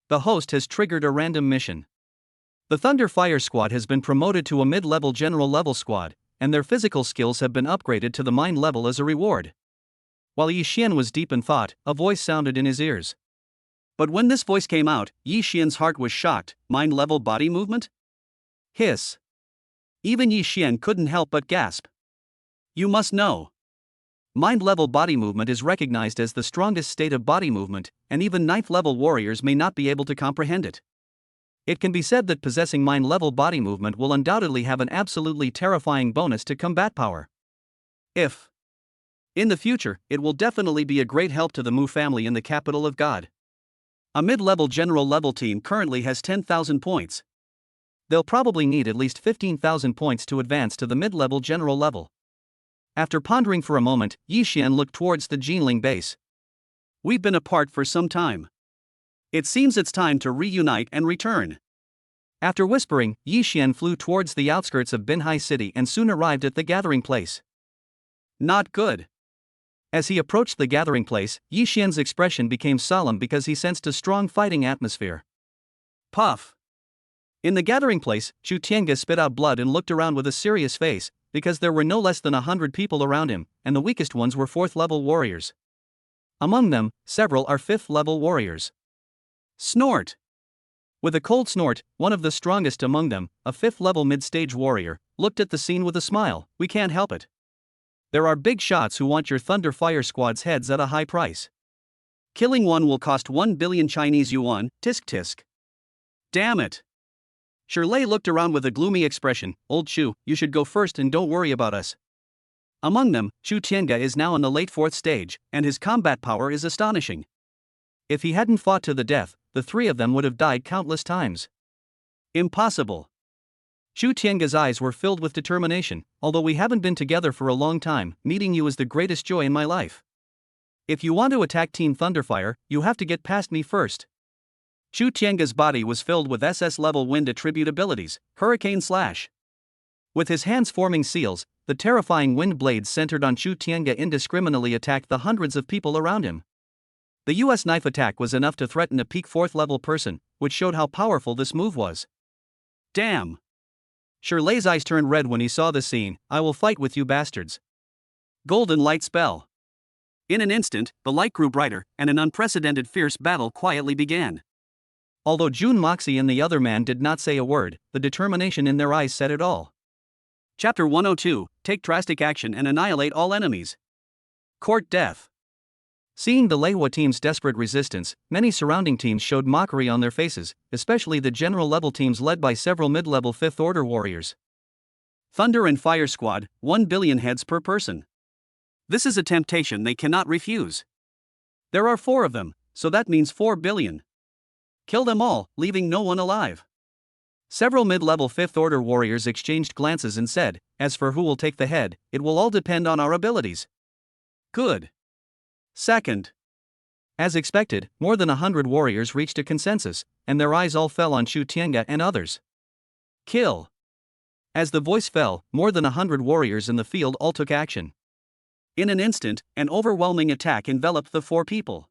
The host has triggered a random mission. The Thunder Fire Squad has been promoted to a mid-level general level squad, and their physical skills have been upgraded to the mind level as a reward. While Yi Xian was deep in thought, a voice sounded in his ears. But when this voice came out, Yi Xian's heart was shocked. Mind level body movement? Hiss. Even Yi Xian couldn't help but gasp. You must know. Mind-level body movement is recognized as the strongest state of body movement, and even 9th-level warriors may not be able to comprehend it. It can be said that possessing mind-level body movement will undoubtedly have an absolutely terrifying bonus to combat power. If in the future, it will definitely be a great help to the Mu family in the capital of God. A mid-level general level team currently has 10,000 points. They'll probably need at least 15,000 points to advance to the mid-level general level. After pondering for a moment, Yi Xian looked towards the Jinling base. We've been apart for some time. It seems it's time to reunite and return. After whispering, Yi Xian flew towards the outskirts of Binhai City and soon arrived at the gathering place. Not good. As he approached the gathering place, Yi Xian's expression became solemn because he sensed a strong fighting atmosphere. Puff. In the gathering place, Chu Tiange spit out blood and looked around with a serious face, because there were no less than 100 people around him, and the weakest ones were 4th-level warriors. Among them, several are 5th-level warriors. Snort! With a cold snort, one of the strongest among them, a 5th-level mid-stage warrior, looked at the scene with a smile. We can't help it. There are big shots who want your Thunder Fire Squad's heads at a high price. Killing one will cost 1 billion Chinese yuan, tisk tisk. Damn it! Shirley looked around with a gloomy expression. Old Shu, you should go first and don't worry about us. Among them, Chu Tiange is now in the late 4th stage, and his combat power is astonishing. If he hadn't fought to the death, the three of them would have died countless times. Impossible. Chu Tiange's eyes were filled with determination. Although we haven't been together for a long time, meeting you is the greatest joy in my life. If you want to attack Team Thunderfire, you have to get past me first. Chu Tiange's body was filled with SS-level wind attribute abilities, Hurricane Slash. With his hands forming seals, the terrifying wind blades centered on Chu Tiange indiscriminately attacked the hundreds of people around him. The US knife attack was enough to threaten a peak 4th level person, which showed how powerful this move was. Damn! Shirley's eyes turned red when he saw the scene. I will fight with you bastards. Golden light spell. In an instant, the light grew brighter, and an unprecedented fierce battle quietly began. Although Jun Moxie and the other man did not say a word, the determination in their eyes said it all. Chapter 102, Take drastic action and annihilate all enemies. Court Death. Seeing the Leihua team's desperate resistance, many surrounding teams showed mockery on their faces, especially the general-level teams led by several mid-level 5th Order warriors. Thunder and Fire Squad, 1 billion heads per person. This is a temptation they cannot refuse. There are 4 of them, so that means 4 billion. Kill them all, leaving no one alive. Several mid-level 5th Order warriors exchanged glances and said, as for who will take the head, it will all depend on our abilities. Good. Second. As expected, more than 100 warriors reached a consensus, and their eyes all fell on Chu Tiange and others. Kill. As the voice fell, more than 100 warriors in the field all took action. In an instant, an overwhelming attack enveloped the 4 people.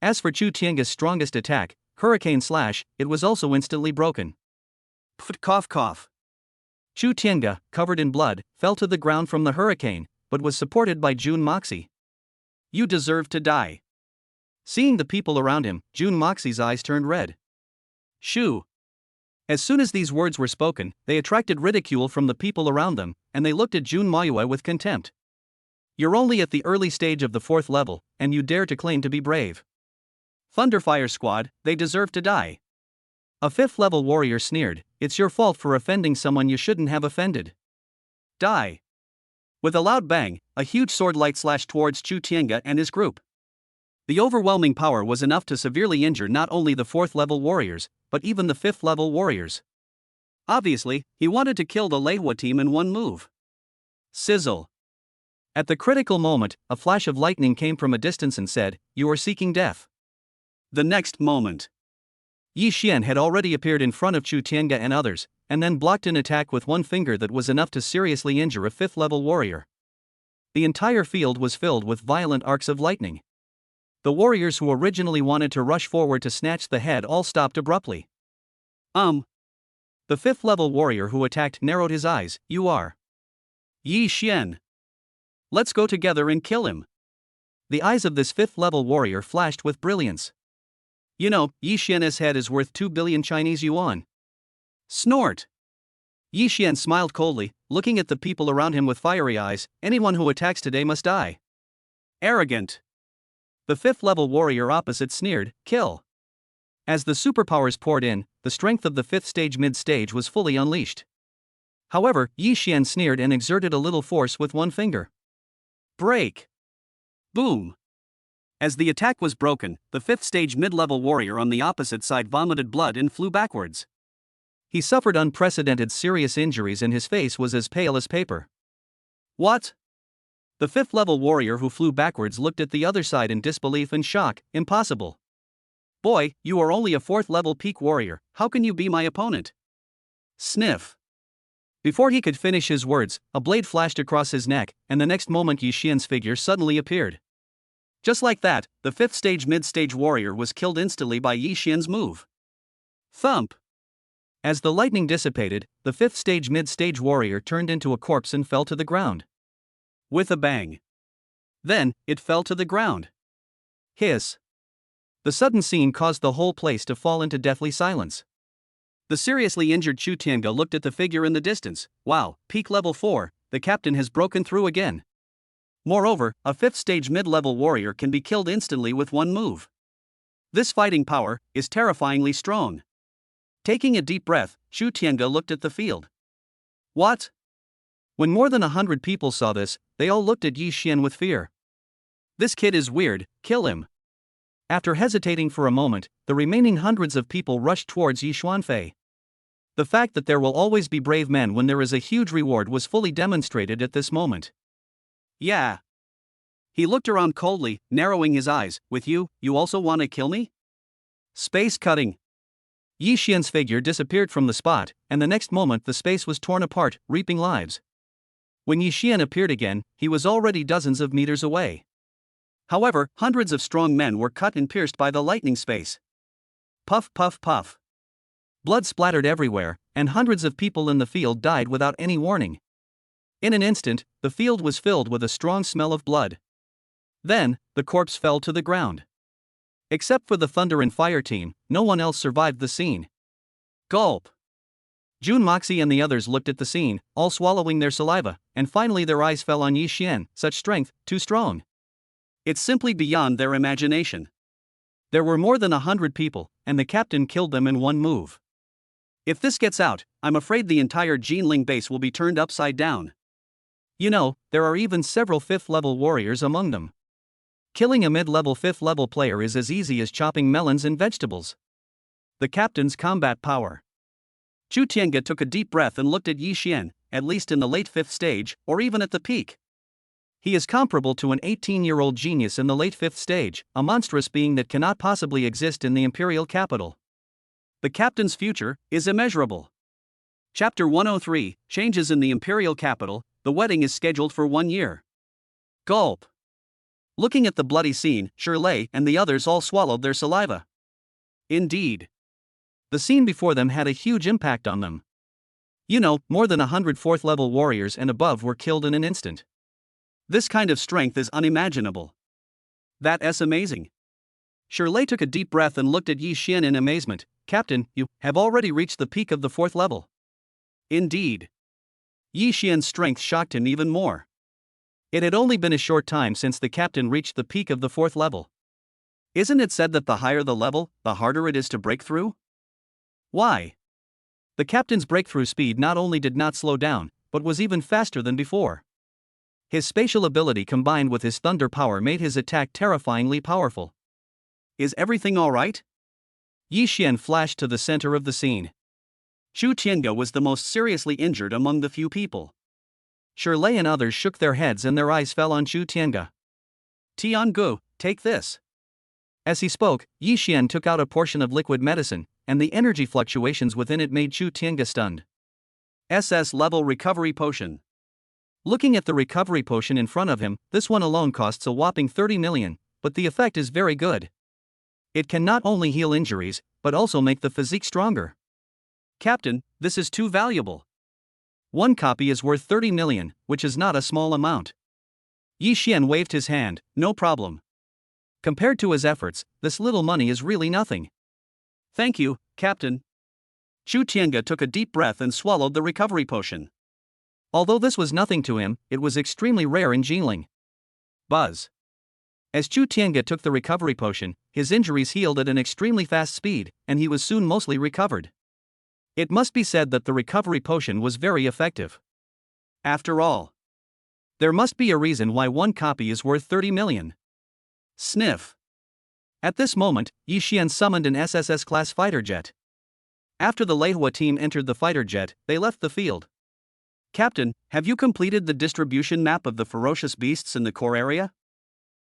As for Chu Tiange's strongest attack, Hurricane Slash, it was also instantly broken. Cough cough. Chu Tiange, covered in blood, fell to the ground from the hurricane, but was supported by Jun Moxie. You deserve to die. Seeing the people around him, Jun Moxie's eyes turned red. Shu. As soon as these words were spoken, they attracted ridicule from the people around them, and they looked at Jun Mayue with contempt. You're only at the early stage of the 4th level, and you dare to claim to be brave. Thunderfire Squad, they deserve to die. A 5th level warrior sneered, it's your fault for offending someone you shouldn't have offended. Die. With a loud bang, a huge sword light slashed towards Chu Tiange and his group. The overwhelming power was enough to severely injure not only the 4th level warriors, but even the 5th level warriors. Obviously, he wanted to kill the Leihua team in one move. Sizzle. At the critical moment, a flash of lightning came from a distance and said, you are seeking death. The next moment, Yi Xian had already appeared in front of Chu Tiange and others, and then blocked an attack with one finger that was enough to seriously injure a 5th level warrior. The entire field was filled with violent arcs of lightning. The warriors who originally wanted to rush forward to snatch the head all stopped abruptly. The 5th level warrior who attacked narrowed his eyes. You are Yi Xian. Let's go together and kill him. The eyes of this 5th level warrior flashed with brilliance. You know, Yi Xian's head is worth 2 billion Chinese yuan. Snort. Yi Xian smiled coldly, looking at the people around him with fiery eyes. Anyone who attacks today must die. Arrogant. The 5th level warrior opposite sneered, kill. As the superpowers poured in, the strength of the 5th stage mid-stage was fully unleashed. However, Yi Xian sneered and exerted a little force with one finger. Break. Boom. As the attack was broken, the 5th stage mid-level warrior on the opposite side vomited blood and flew backwards. He suffered unprecedented serious injuries and his face was as pale as paper. What? The 5th level warrior who flew backwards looked at the other side in disbelief and shock. Impossible. Boy, you are only a 4th level peak warrior, how can you be my opponent? Sniff. Before he could finish his words, a blade flashed across his neck, and the next moment Yi Xian's figure suddenly appeared. Just like that, the 5th stage mid-stage warrior was killed instantly by Yi Xian's move. Thump. As the lightning dissipated, the 5th stage mid-stage warrior turned into a corpse and fell to the ground. With a bang. Then, it fell to the ground. Hiss. The sudden scene caused the whole place to fall into deathly silence. The seriously injured Chu Tiange looked at the figure in the distance. Wow, peak level 4, the captain has broken through again. Moreover, a 5th stage mid-level warrior can be killed instantly with one move. This fighting power is terrifyingly strong. Taking a deep breath, Xu Tiange looked at the field. What? When more than 100 people saw this, they all looked at Yi Xian with fear. This kid is weird, kill him. After hesitating for a moment, the remaining hundreds of people rushed towards Yi Xuanfei. The fact that there will always be brave men when there is a huge reward was fully demonstrated at this moment. Yeah. He looked around coldly, narrowing his eyes. With you also want to kill me? Space cutting. Yi Xian's figure disappeared from the spot, and the next moment the space was torn apart, reaping lives. When Yi Xian appeared again, he was already dozens of meters away. However, hundreds of strong men were cut and pierced by the lightning space. Puff puff puff. Blood splattered everywhere, and hundreds of people in the field died without any warning. In an instant, the field was filled with a strong smell of blood. Then, the corpse fell to the ground. Except for the Thunder and Fire team, no one else survived the scene. Gulp. Jun Moxie and the others looked at the scene, all swallowing their saliva, and finally their eyes fell on Yi Xian. Such strength, too strong. It's simply beyond their imagination. There were more than 100 people, and the captain killed them in one move. If this gets out, I'm afraid the entire Jinling base will be turned upside down. You know, there are even several 5th-level warriors among them. Killing a mid-level 5th-level player is as easy as chopping melons and vegetables. The captain's combat power. Xu Tiange took a deep breath and looked at Yi Xian, at least in the late 5th stage, or even at the peak. He is comparable to an 18-year-old genius in the late 5th stage, a monstrous being that cannot possibly exist in the imperial capital. The captain's future is immeasurable. Chapter 103, Changes in the imperial capital. The wedding is scheduled for 1 year. Gulp. Looking at the bloody scene, Shirley and the others all swallowed their saliva. Indeed. The scene before them had a huge impact on them. You know, more than 100 4th-level warriors and above were killed in an instant. This kind of strength is unimaginable. That's amazing. Shirley took a deep breath and looked at Yi Xian in amazement. Captain, you have already reached the peak of the 4th level. Indeed. Yi Xian's strength shocked him even more. It had only been a short time since the captain reached the peak of the 4th level. Isn't it said that the higher the level, the harder it is to break through? Why? The captain's breakthrough speed not only did not slow down, but was even faster than before. His spatial ability combined with his thunder power made his attack terrifyingly powerful. Is everything alright? Yi Xian flashed to the center of the scene. Xu Tiange was the most seriously injured among the few people. Shirley and others shook their heads and their eyes fell on Xu Tiange. Tiangu, take this. As he spoke, Yi Xian took out a portion of liquid medicine, and the energy fluctuations within it made Xu Tiange stunned. SS level recovery potion. Looking at the recovery potion in front of him, this one alone costs a whopping 30 million, but the effect is very good. It can not only heal injuries, but also make the physique stronger. Captain, this is too valuable. One copy is worth 30 million, which is not a small amount. Yi Xian waved his hand. No problem. Compared to his efforts, this little money is really nothing. Thank you, Captain. Xu Tiange took a deep breath and swallowed the recovery potion. Although this was nothing to him, it was extremely rare in Jinling. Buzz. As Xu Tiange took the recovery potion, his injuries healed at an extremely fast speed, and he was soon mostly recovered. It must be said that the recovery potion was very effective. After all, there must be a reason why one copy is worth 30 million. Sniff. At this moment, Yi Xian summoned an SSS-class fighter jet. After the Leihua team entered the fighter jet, they left the field. Captain, have you completed the distribution map of the ferocious beasts in the core area?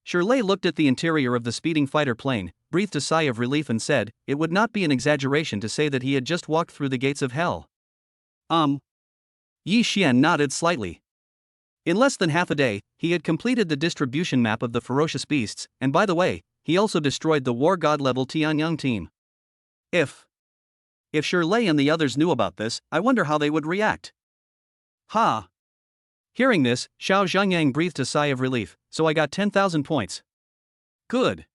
Shirley looked at the interior of the speeding fighter plane, breathed a sigh of relief and said, it would not be an exaggeration to say that he had just walked through the gates of hell. Yi Xian nodded slightly. In less than half a day, he had completed the distribution map of the ferocious beasts, and by the way, he also destroyed the war god level Tianyang team. If Shirley and the others knew about this, I wonder how they would react. Ha! Hearing this, Xiao Zhangyang breathed a sigh of relief. So I got 10,000 points. Good.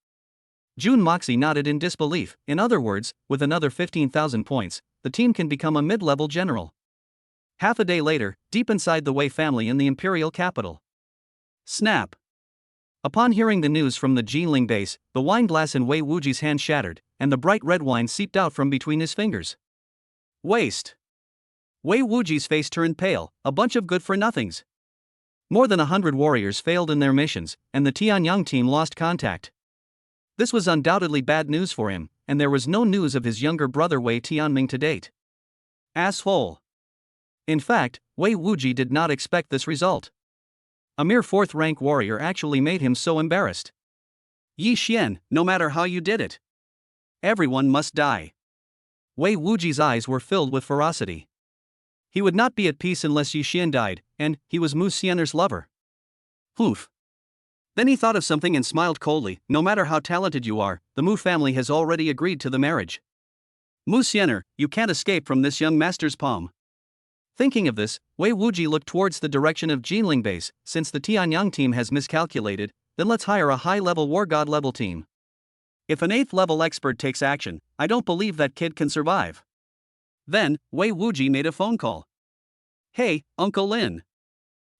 Jun Moxie nodded in disbelief. In other words, with another 15,000 points, the team can become a mid-level general. Half a day later, deep inside the Wei family in the imperial capital. Snap. Upon hearing the news from the Jinling base, the wine glass in Wei Wuji's hand shattered, and the bright red wine seeped out from between his fingers. Waste. Wei Wuji's face turned pale, a bunch of good-for-nothings. More than 100 warriors failed in their missions, and the Tianyang team lost contact. This was undoubtedly bad news for him, and there was no news of his younger brother Wei Tianming to date. Asshole. In fact, Wei Wuji did not expect this result. A mere 4th-rank warrior actually made him so embarrassed. Yi Xian, no matter how you did it. Everyone must die. Wei Wuji's eyes were filled with ferocity. He would not be at peace unless Yi Xian died, and he was Musener's lover. Oof. Then he thought of something and smiled coldly. No matter how talented you are, the Mu family has already agreed to the marriage. Musener, you can't escape from this young master's palm. Thinking of this, Wei Wuji looked towards the direction of Jinling base. Since the Tianyang team has miscalculated, then let's hire a high-level war god level team. If an 8th level expert takes action, I don't believe that kid can survive. Then, Wei Wuji made a phone call. Hey, Uncle Lin.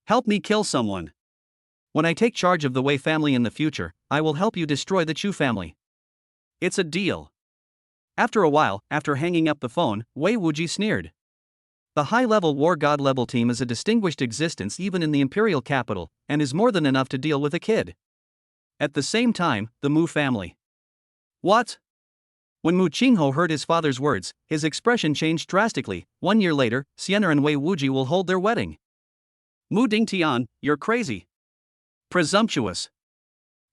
Help me kill someone. When I take charge of the Wei family in the future, I will help you destroy the Chu family. It's a deal. After a while, after hanging up the phone, Wei Wuji sneered. The high-level war god level team is a distinguished existence even in the imperial capital, and is more than enough to deal with a kid. At the same time, the Mu family. What? When Mu Qingho heard his father's words, his expression changed drastically. 1 year later, Musener and Wei Wuji will hold their wedding. Mu Dingtian, you're crazy. Presumptuous.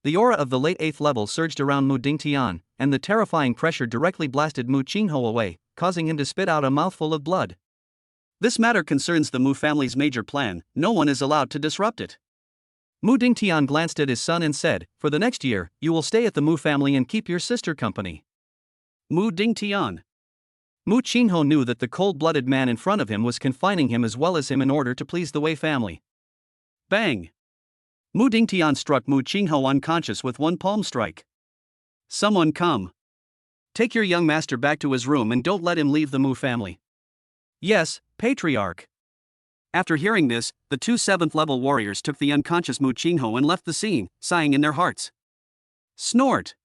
The aura of the late 8th level surged around Mu Dingtian, and the terrifying pressure directly blasted Mu Qingho away, causing him to spit out a mouthful of blood. This matter concerns the Mu family's major plan, no one is allowed to disrupt it. Mu Dingtian glanced at his son and said, for the next year, you will stay at the Mu family and keep your sister company. Mu Dingtian. Mu Qingho knew that the cold-blooded man in front of him was confining him as well as him in order to please the Wei family. Bang! Mu Dingtian struck Mu Qingho unconscious with one palm strike. Someone come. Take your young master back to his room and don't let him leave the Mu family. Yes, Patriarch. After hearing this, the 2 7th-level warriors took the unconscious Mu Qingho and left the scene, sighing in their hearts. Snort.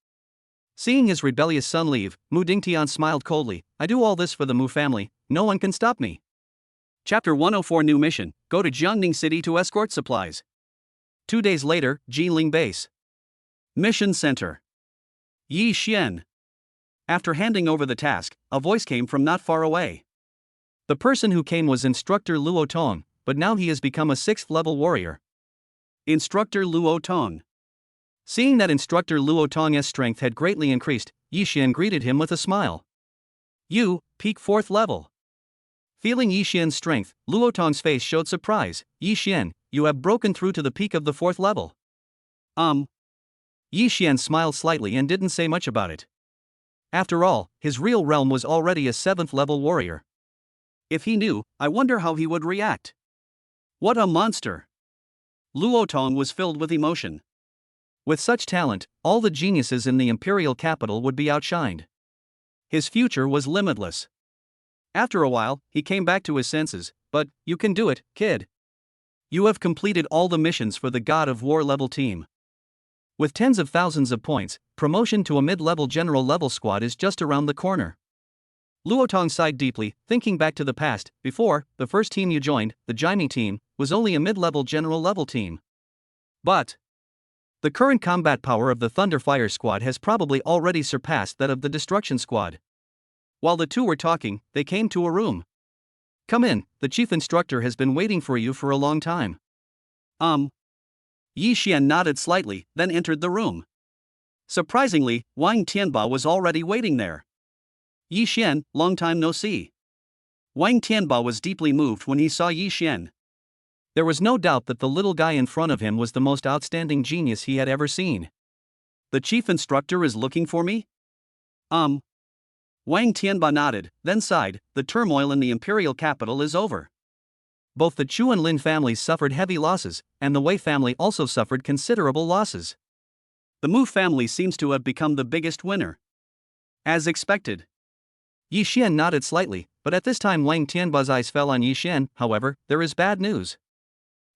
Seeing his rebellious son leave, Mu Dingtian smiled coldly. I do all this for the Mu family, no one can stop me. Chapter 104 New Mission, go to Jiangning City to escort supplies. 2 days later, Jinling Base. Mission Center. Yi Xian. After handing over the task, a voice came from not far away. The person who came was Instructor Luo Tong, but now he has become a 6th-level warrior. Instructor Luo Tong. Seeing that Instructor Luo Tong's strength had greatly increased, Yi Xian greeted him with a smile. You, peak 4th level. Feeling Yi Xian's strength, Luo Tong's face showed surprise. Yi Xian, you have broken through to the peak of the 4th level. Yi Xian smiled slightly and didn't say much about it. After all, his real realm was already a 7th-level warrior. If he knew, I wonder how he would react. What a monster! Luo Tong was filled with emotion. With such talent, all the geniuses in the imperial capital would be outshined. His future was limitless. After a while, he came back to his senses. But, you can do it, kid. You have completed all the missions for the God of War level team. With tens of thousands of points, promotion to a mid-level general level squad is just around the corner. Luo Tong sighed deeply, thinking back to the past. Before, the first team you joined, the Jiangning team, was only a mid-level general level team. But the current combat power of the Thunderfire squad has probably already surpassed that of the Destruction squad. While the two were talking, they came to a room. Come in, the chief instructor has been waiting for you for a long time. Yi Xian nodded slightly, then entered the room. Surprisingly, Wang Tianba was already waiting there. Yi Xian, long time no see. Wang Tianba was deeply moved when he saw Yi Xian. There was no doubt that the little guy in front of him was the most outstanding genius he had ever seen. The chief instructor is looking for me? Wang Tianba nodded, then sighed. The turmoil in the imperial capital is over. Both the Chu and Lin families suffered heavy losses, and the Wei family also suffered considerable losses. The Mu family seems to have become the biggest winner. As expected. Yi Xian nodded slightly, but at this time Wang Tianba's eyes fell on Yi Xian. However, there is bad news.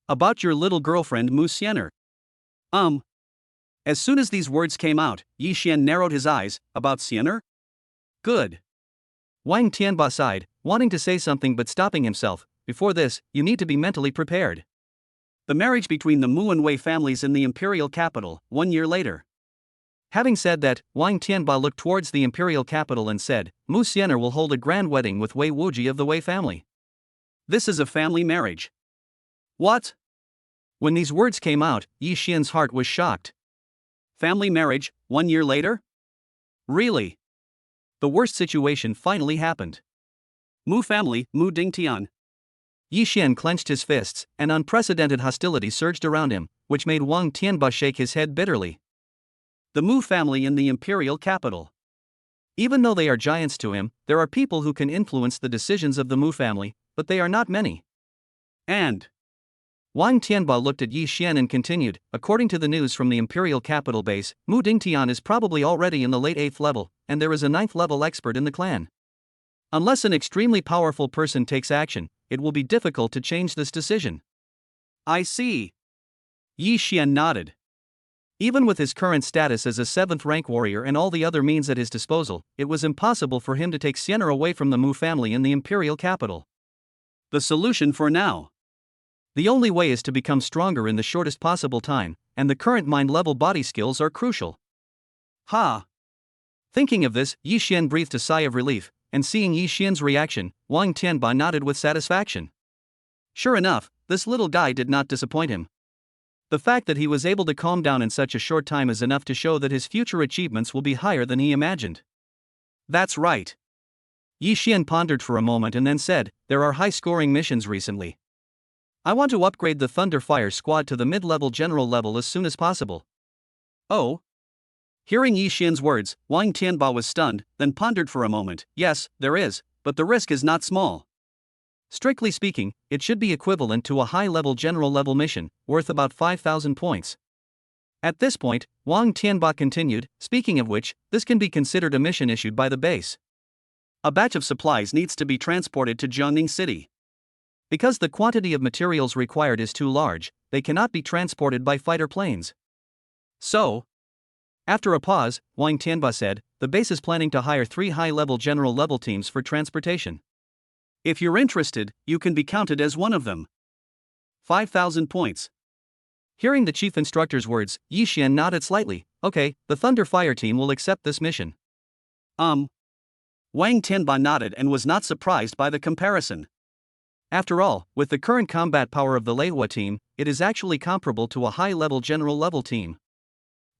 About your little girlfriend Musener. As soon as these words came out, Yi Xian narrowed his eyes. About Musener? Good. Wang Tianba sighed, wanting to say something but stopping himself. Before this, you need to be mentally prepared. The marriage between the Mu and Wei families in the imperial capital, 1 year later. Having said that, Wang Tianba looked towards the imperial capital and said, Musener will hold a grand wedding with Wei Wuji of the Wei family. This is a family marriage. What? When these words came out, Yi Xian's heart was shocked. Family marriage, 1 year later? Really? The worst situation finally happened. Mu family, Mu Dingtian. Yi Xian clenched his fists, and unprecedented hostility surged around him, which made Wang Tianba shake his head bitterly. The Mu family in the imperial capital. Even though they are giants to him, there are people who can influence the decisions of the Mu family, but they are not many. And Wang Tianba looked at Yi Xian and continued, according to the news from the imperial capital base, Mu Dingtian is probably already in the late 8th level, and there is a 9th level expert in the clan. Unless an extremely powerful person takes action, it will be difficult to change this decision. I see. Yi Xian nodded. Even with his current status as a 7th rank warrior and all the other means at his disposal, it was impossible for him to take Musener away from the Mu family in the imperial capital. The solution for now. The only way is to become stronger in the shortest possible time, and the current mind-level body skills are crucial. Ha! Thinking of this, Yi Xian breathed a sigh of relief, and seeing Yi Xian's reaction, Wang Tianba nodded with satisfaction. Sure enough, this little guy did not disappoint him. The fact that he was able to calm down in such a short time is enough to show that his future achievements will be higher than he imagined. That's right. Yi Xian pondered for a moment and then said, there are high-scoring missions recently. I want to upgrade the Thunder Fire Squad to the mid-level general level as soon as possible. Oh? Hearing Yi Xian's words, Wang Tianba was stunned, then pondered for a moment. Yes, there is, but the risk is not small. Strictly speaking, it should be equivalent to a high-level general level mission, worth about 5,000 points. At this point, Wang Tianba continued, speaking of which, this can be considered a mission issued by the base. A batch of supplies needs to be transported to Jiangning City. Because the quantity of materials required is too large, they cannot be transported by fighter planes. So, after a pause, Wang Tianba said, the base is planning to hire 3 high-level general level teams for transportation. If you're interested, you can be counted as one of them. 5,000 points. Hearing the chief instructor's words, Yi Xian nodded slightly. Okay, the Thunder Fire team will accept this mission. Wang Tianba nodded and was not surprised by the comparison. After all, with the current combat power of the Leihua team, it is actually comparable to a high-level general level team.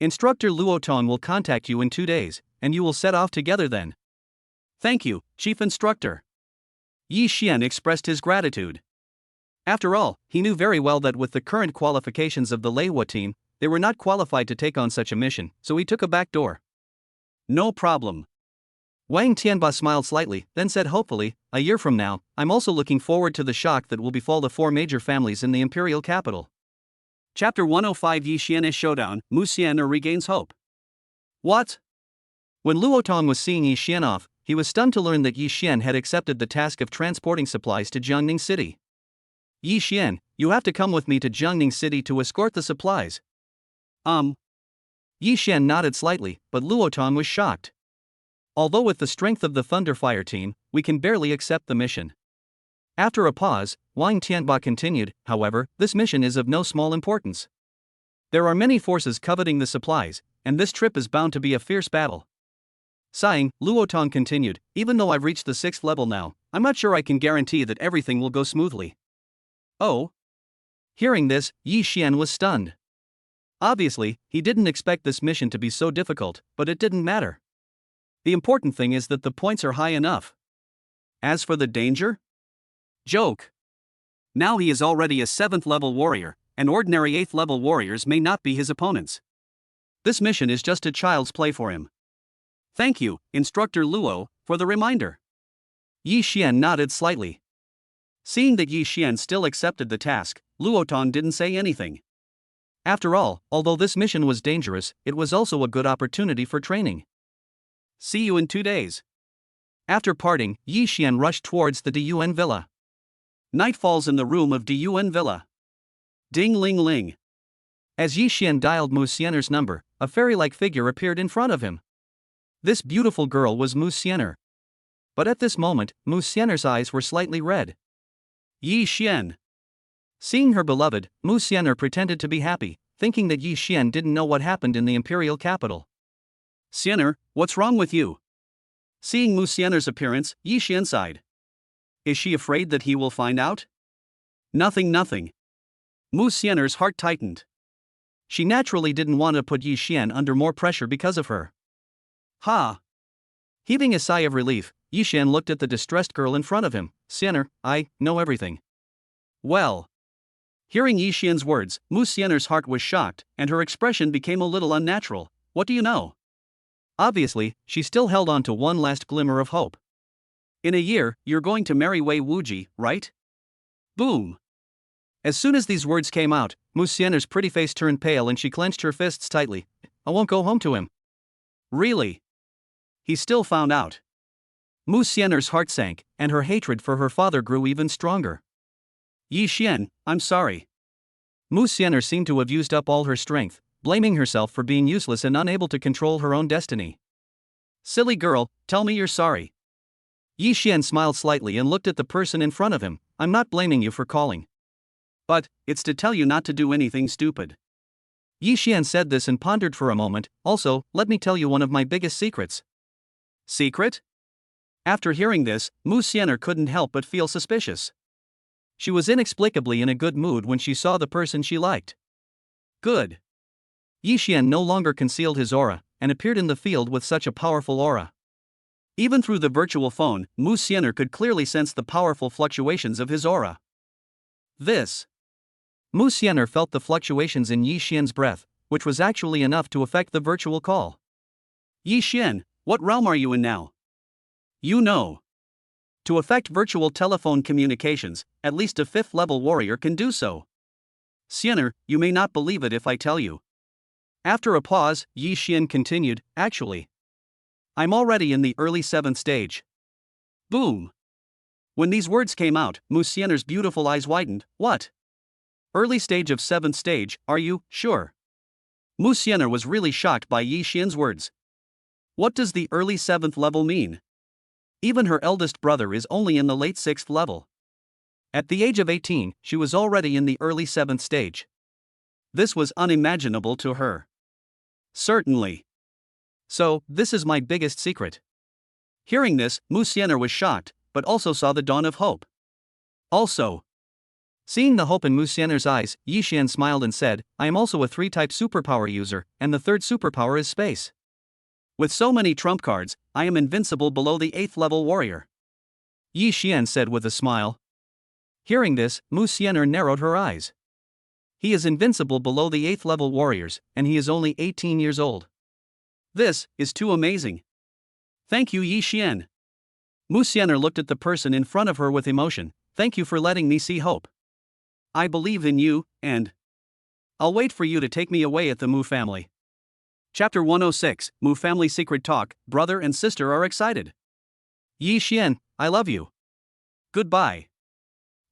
Instructor Luo Tong will contact you in 2 days, and you will set off together then. Thank you, Chief Instructor. Yi Xian expressed his gratitude. After all, he knew very well that with the current qualifications of the Leihua team, they were not qualified to take on such a mission, so he took a back door. No problem. Wang Tianba smiled slightly, then said hopefully, a year from now, I'm also looking forward to the shock that will befall the 4 major families in the imperial capital. Chapter 105 Yi Xian is showdown, Musener regains hope. What? When Luo Tong was seeing Yi Xian off, he was stunned to learn that Yi Xian had accepted the task of transporting supplies to Jiangning City. Yi Xian, you have to come with me to Jiangning City to escort the supplies. Yi Xian nodded slightly, but Luo Tong was shocked. Although with the strength of the Thunder Fire team, we can barely accept the mission. After a pause, Wang Tianba continued, however, this mission is of no small importance. There are many forces coveting the supplies, and this trip is bound to be a fierce battle. Sighing, Luo Tong continued, even though I've reached the 6th level now, I'm not sure I can guarantee that everything will go smoothly. Oh? Hearing this, Yi Xian was stunned. Obviously, he didn't expect this mission to be so difficult, but it didn't matter. The important thing is that the points are high enough. As for the danger? Joke. Now he is already a 7th level warrior, and ordinary 8th level warriors may not be his opponents. This mission is just a child's play for him. Thank you, Instructor Luo, for the reminder. Yi Xian nodded slightly. Seeing that Yi Xian still accepted the task, Luo Tong didn't say anything. After all, although this mission was dangerous, it was also a good opportunity for training. See you in 2 days. After parting, Yi Xian rushed towards the Diyuan villa. Night falls in the room of Diyuan villa. Ding ling ling. As Yi Xian dialed Musener's number, a fairy-like figure appeared in front of him. This beautiful girl was Musener. But at this moment, Musener's eyes were slightly red. Yi Xian. Seeing her beloved, Musener pretended to be happy, thinking that Yi Xian didn't know what happened in the imperial capital. Musener, what's wrong with you? Seeing Musener's appearance, Yi Xian sighed. Is she afraid that he will find out? Nothing. Musener's heart tightened. She naturally didn't want to put Yi Xian under more pressure because of her. Ha! Heaving a sigh of relief, Yi Xian looked at the distressed girl in front of him. Musener, I know everything. Well. Hearing Yi Xian's words, Musener's heart was shocked, and her expression became a little unnatural. What do you know? Obviously, she still held on to one last glimmer of hope. In a year, you're going to marry Wei Wuji, right? Boom! As soon as these words came out, Musener's pretty face turned pale and she clenched her fists tightly. I won't go home to him. Really? He still found out. Musener's heart sank, and her hatred for her father grew even stronger. Yi Xian, I'm sorry. Musener seemed to have used up all her strength, blaming herself for being useless and unable to control her own destiny. Silly girl, tell me you're sorry. Yi Xian smiled slightly and looked at the person in front of him. I'm not blaming you for calling. But, it's to tell you not to do anything stupid. Yi Xian said this and pondered for a moment. Also, let me tell you one of my biggest secrets. Secret? After hearing this, Musener couldn't help but feel suspicious. She was inexplicably in a good mood when she saw the person she liked. Good. Yi Xian no longer concealed his aura, and appeared in the field with such a powerful aura. Even through the virtual phone, Musener could clearly sense the powerful fluctuations of his aura. Musener felt the fluctuations in Yi Xian's breath, which was actually enough to affect the virtual call. Yi Xian, what realm are you in now? You know. To affect virtual telephone communications, at least a 5th level warrior can do so. Musener, you may not believe it if I tell you. After a pause, Yi Xian continued, actually, I'm already in the early 7th stage. Boom. When these words came out, Musener's beautiful eyes widened. What? Early stage of 7th stage, are you sure? Musener was really shocked by Yi Xian's words. What does the early 7th level mean? Even her eldest brother is only in the late 6th level. At the age of 18, she was already in the early 7th stage. This was unimaginable to her. Certainly. So, this is my biggest secret. Hearing this, Musener was shocked, but also saw the dawn of hope. Also, seeing the hope in Musener's eyes, Yi Xian smiled and said, I am also a 3-type superpower user, and the 3rd superpower is space. With so many trump cards, I am invincible below the 8th level warrior. Yi Xian said with a smile. Hearing this, Musener narrowed her eyes. He is invincible below the 8th level warriors, and he is only 18 years old. This is too amazing. Thank you, Yi Xian. Musener looked at the person in front of her with emotion. Thank you for letting me see hope. I believe in you, and I'll wait for you to take me away at the Mu family. Chapter 106, Mu Family Secret Talk. Brother and sister are excited. Yi Xian, I love you. Goodbye.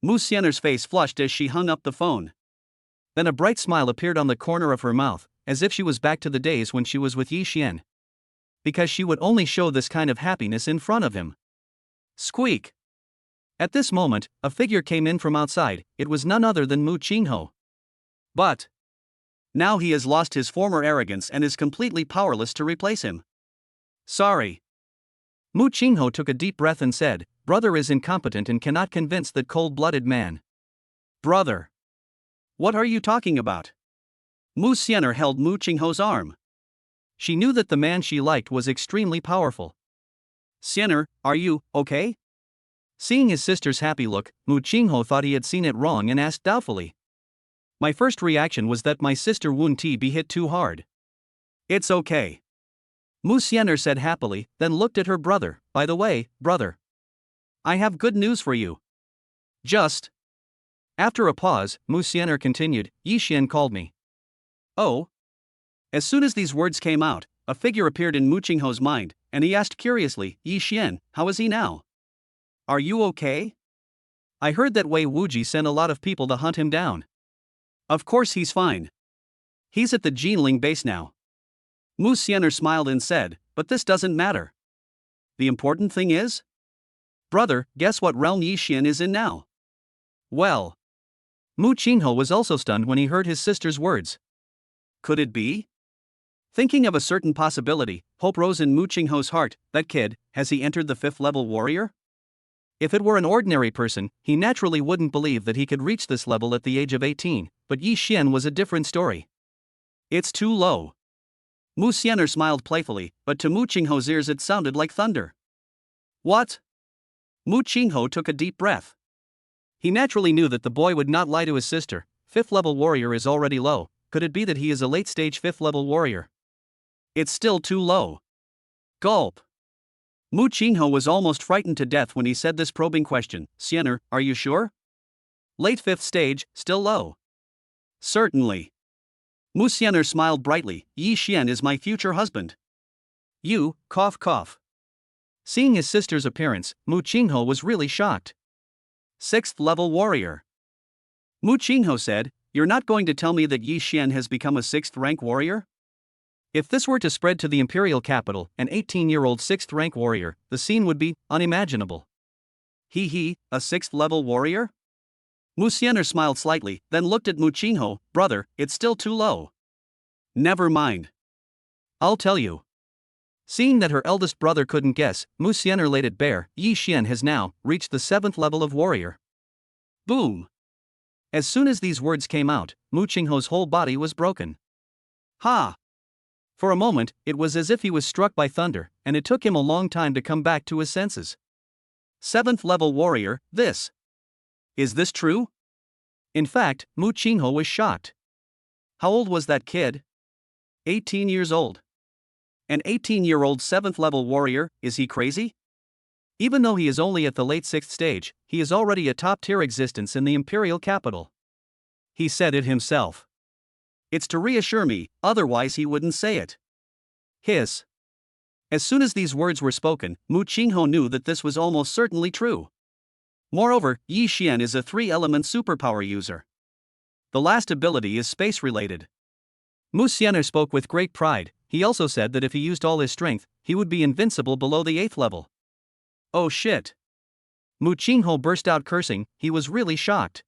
Musener's face flushed as she hung up the phone. Then a bright smile appeared on the corner of her mouth, as if she was back to the days when she was with Yi Xian. Because she would only show this kind of happiness in front of him. Squeak. At this moment, a figure came in from outside. It was none other than Mu Qingho. But now he has lost his former arrogance and is completely powerless to replace him. Sorry. Mu Qingho took a deep breath and said, Brother is incompetent and cannot convince that cold-blooded man. Brother. What are you talking about? Musener held Mu Qingho's arm. She knew that the man she liked was extremely powerful. Musener, are you okay? Seeing his sister's happy look, Mu Qingho thought he had seen it wrong and asked doubtfully. My first reaction was that my sister Wun Ti be hit too hard. It's okay. Musener said happily, then looked at her brother. By the way, brother, I have good news for you. Just. After a pause, Musener continued, Yi Xian called me. Oh? As soon as these words came out, a figure appeared in Mu Qingho's mind, and he asked curiously, Yi Xian, how is he now? Are you okay? I heard that Wei Wuji sent a lot of people to hunt him down. Of course he's fine. He's at the Jinling base now. Musener smiled and said, but this doesn't matter. The important thing is? Brother, guess what realm Yi Xian is in now? Well. Mu Qinghe was also stunned when he heard his sister's words. Could it be? Thinking of a certain possibility, hope rose in Mu Qinghe's heart. That kid, has he entered the 5th level warrior? If it were an ordinary person, he naturally wouldn't believe that he could reach this level at the age of 18, but Yi Xian was a different story. It's too low. Musener smiled playfully, but to Mu Qinghe's ears it sounded like thunder. What? Mu Qinghe took a deep breath. He naturally knew that the boy would not lie to his sister. 5th level warrior is already low. Could it be that he is a late stage 5th level warrior? It's still too low. Gulp. Mu Qinghe was almost frightened to death when he said this probing question. Musener, are you sure? Late 5th stage, still low. Certainly. Musener smiled brightly. Yi Xian is my future husband. You, cough cough. Seeing his sister's appearance, Mu Qinghe was really shocked. 6th level warrior. Mu Qinghe said, you're not going to tell me that Yi Xian has become a 6th rank warrior? If this were to spread to the imperial capital, an 18-year-old 6th rank warrior, the scene would be unimaginable. He, a 6th level warrior? Musener smiled slightly, then looked at Mu Qinghe. Brother, it's still too low. Never mind. I'll tell you. Seeing that her eldest brother couldn't guess, Musener laid it bare. Yi Xian has now reached the 7th level of warrior. Boom. As soon as these words came out, Mu Qinghe's whole body was broken. Ha! For a moment, it was as if he was struck by thunder, and it took him a long time to come back to his senses. 7th level warrior, this. Is this true? In fact, Mu Qinghe was shocked. How old was that kid? 18 years old. An 18-year-old 7th level warrior, is he crazy? Even though he is only at the late 6th stage, he is already a top-tier existence in the imperial capital. He said it himself. It's to reassure me, otherwise he wouldn't say it. Hiss. As soon as these words were spoken, Mu Qinghe knew that this was almost certainly true. Moreover, Yi Xian is a 3-element superpower user. The last ability is space-related. Musener spoke with great pride. He also said that if he used all his strength, he would be invincible below the 8th level. Oh shit. Mu Qinghe burst out cursing. He was really shocked.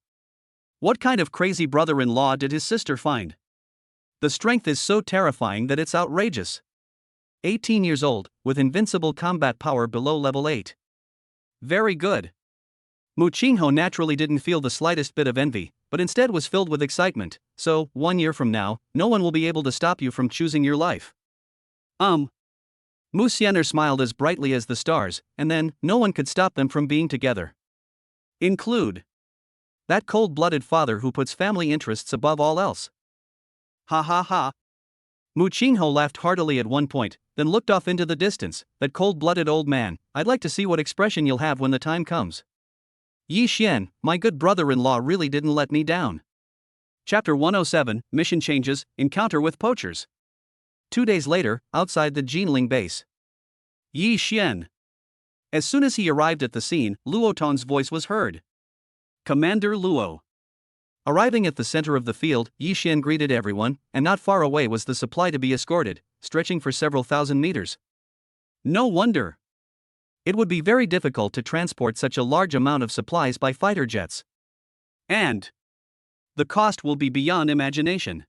What kind of crazy brother-in-law did his sister find? The strength is so terrifying that it's outrageous. 18 years old, with invincible combat power below level 8. Very good. Mu Qinghe naturally didn't feel the slightest bit of envy, but instead was filled with excitement. So, 1 year from now, no one will be able to stop you from choosing your life. Musener smiled as brightly as the stars, and then, no one could stop them from being together. Include that cold-blooded father who puts family interests above all else. Ha ha ha. Mu Qinghe laughed heartily at one point, then looked off into the distance. That cold-blooded old man, I'd like to see what expression you'll have when the time comes. Yi Xian, my good brother-in-law really didn't let me down. Chapter 107, Mission Changes, Encounter with Poachers. 2 days later, outside the Jinling base. Yi Xian. As soon as he arrived at the scene, Luo Tong's voice was heard. Commander Luo. Arriving at the center of the field, Yi Xian greeted everyone, and not far away was the supply to be escorted, stretching for several thousand meters. No wonder. It would be very difficult to transport such a large amount of supplies by fighter jets. And the cost will be beyond imagination.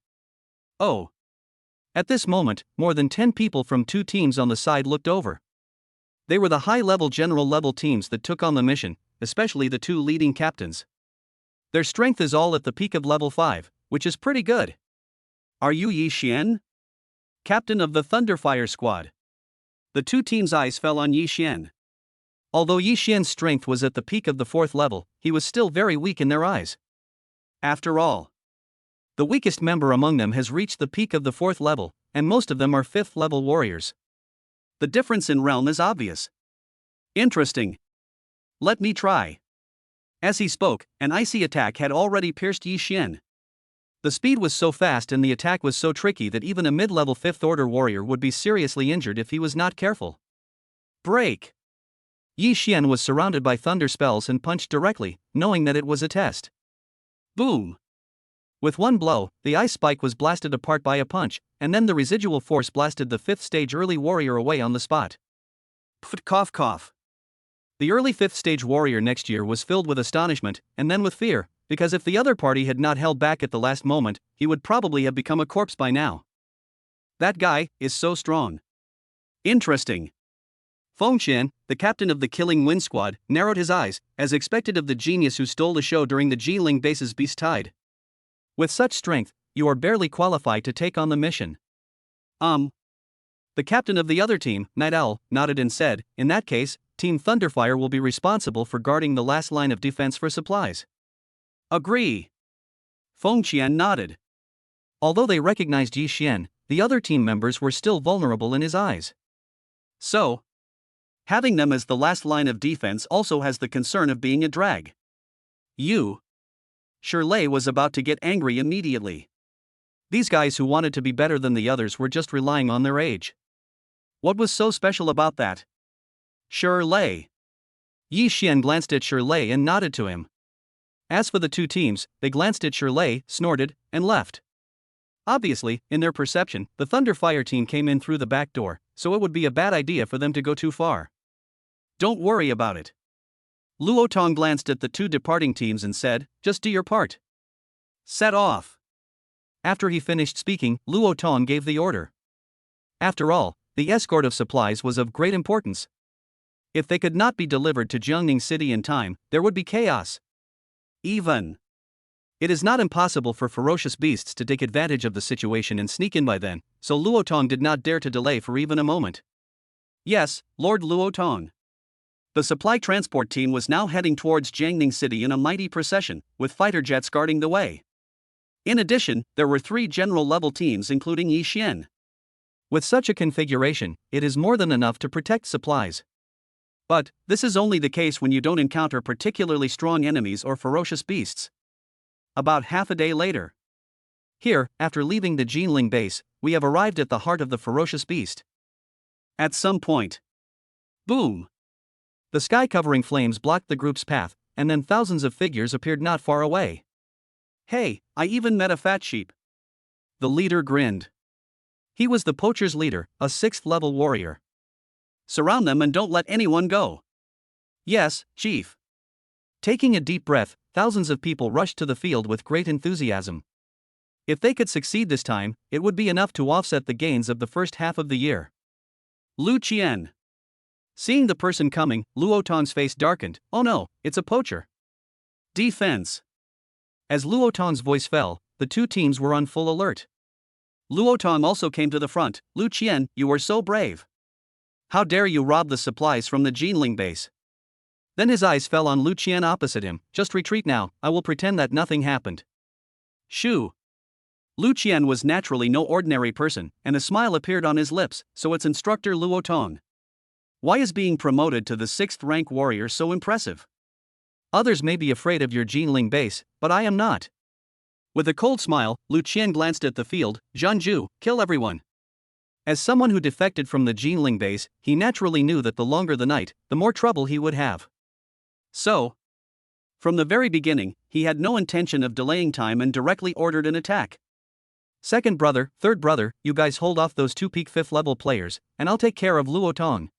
Oh. At this moment, more than 10 people from 2 teams on the side looked over. They were the high-level general-level teams that took on the mission, especially the 2 leading captains. Their strength is all at the peak of level 5, which is pretty good. Are you Yi Xian? Captain of the Thunderfire Squad. The 2 teams' eyes fell on Yi Xian. Although Yi Xian's strength was at the peak of the 4th level, he was still very weak in their eyes. After all, the weakest member among them has reached the peak of the 4th level, and most of them are 5th level warriors. The difference in realm is obvious. Interesting. Let me try. As he spoke, an icy attack had already pierced Yi Xian. The speed was so fast and the attack was so tricky that even a mid-level 5th order warrior would be seriously injured if he was not careful. Break. Yi Xian was surrounded by thunder spells and punched directly, knowing that it was a test. Boom. With one blow, the ice spike was blasted apart by a punch, and then the residual force blasted the 5th stage early warrior away on the spot. Pft cough cough. The early 5th stage warrior next year was filled with astonishment, and then with fear, because if the other party had not held back at the last moment, he would probably have become a corpse by now. That guy is so strong. Interesting. Feng Qian, the captain of the Killing Wind Squad, narrowed his eyes, as expected of the genius who stole the show during the Jiling base's Beast Tide. With such strength, you are barely qualified to take on the mission. The captain of the other team, Night Owl, nodded and said, in that case, Team Thunderfire will be responsible for guarding the last line of defense for supplies. Agree. Feng Qian nodded. Although they recognized Yi Xian, the other team members were still vulnerable in his eyes. So, having them as the last line of defense also has the concern of being a drag. Shirley was about to get angry immediately. These guys who wanted to be better than the others were just relying on their age. What was so special about that? Shirley. Yi Xian glanced at Shirley and nodded to him. As for the two teams, they glanced at Shirley, snorted, and left. Obviously, in their perception, the Thunderfire team came in through the back door, so it would be a bad idea for them to go too far. Don't worry about it. Luo Tong glanced at the two departing teams and said, just do your part. Set off. After he finished speaking, Luo Tong gave the order. After all, the escort of supplies was of great importance. If they could not be delivered to Jiangning City in time, there would be chaos. It is not impossible for ferocious beasts to take advantage of the situation and sneak in by then, so Luo Tong did not dare to delay for even a moment. Yes, Lord Luo Tong. The supply transport team was now heading towards Jiangning City in a mighty procession, with fighter jets guarding the way. In addition, there were 3 general-level teams including Yi Xian. With such a configuration, it is more than enough to protect supplies. But, this is only the case when you don't encounter particularly strong enemies or ferocious beasts. About half a day later. Here, after leaving the Jinling base, we have arrived at the heart of the ferocious beast. At some point. Boom! The sky-covering flames blocked the group's path, and then thousands of figures appeared not far away. Hey, I even met a fat sheep. The leader grinned. He was the poacher's leader, a 6th-level warrior. Surround them and don't let anyone go. Yes, Chief. Taking a deep breath, thousands of people rushed to the field with great enthusiasm. If they could succeed this time, it would be enough to offset the gains of the first half of the year. Lu Qian. Seeing the person coming, Luo Tong's face darkened. Oh no, it's a poacher. Defense. As Luo Tong's voice fell, the two teams were on full alert. Luo Tong also came to the front. Lu Qian, you were so brave. How dare you rob the supplies from the Jinling base? Then his eyes fell on Lu Qian opposite him. Just retreat now, I will pretend that nothing happened. Shoo. Lu Qian was naturally no ordinary person, and a smile appeared on his lips, so its instructor Luo Tong. Why is being promoted to the 6th-rank warrior so impressive? Others may be afraid of your Jinling base, but I am not. With a cold smile, Lu Qian glanced at the field. Zhanju, kill everyone. As someone who defected from the Jinling base, he naturally knew that the longer the night, the more trouble he would have. So, from the very beginning, he had no intention of delaying time and directly ordered an attack. Second brother, third brother, you guys hold off those 2 peak 5th level players, and I'll take care of Luo Tong.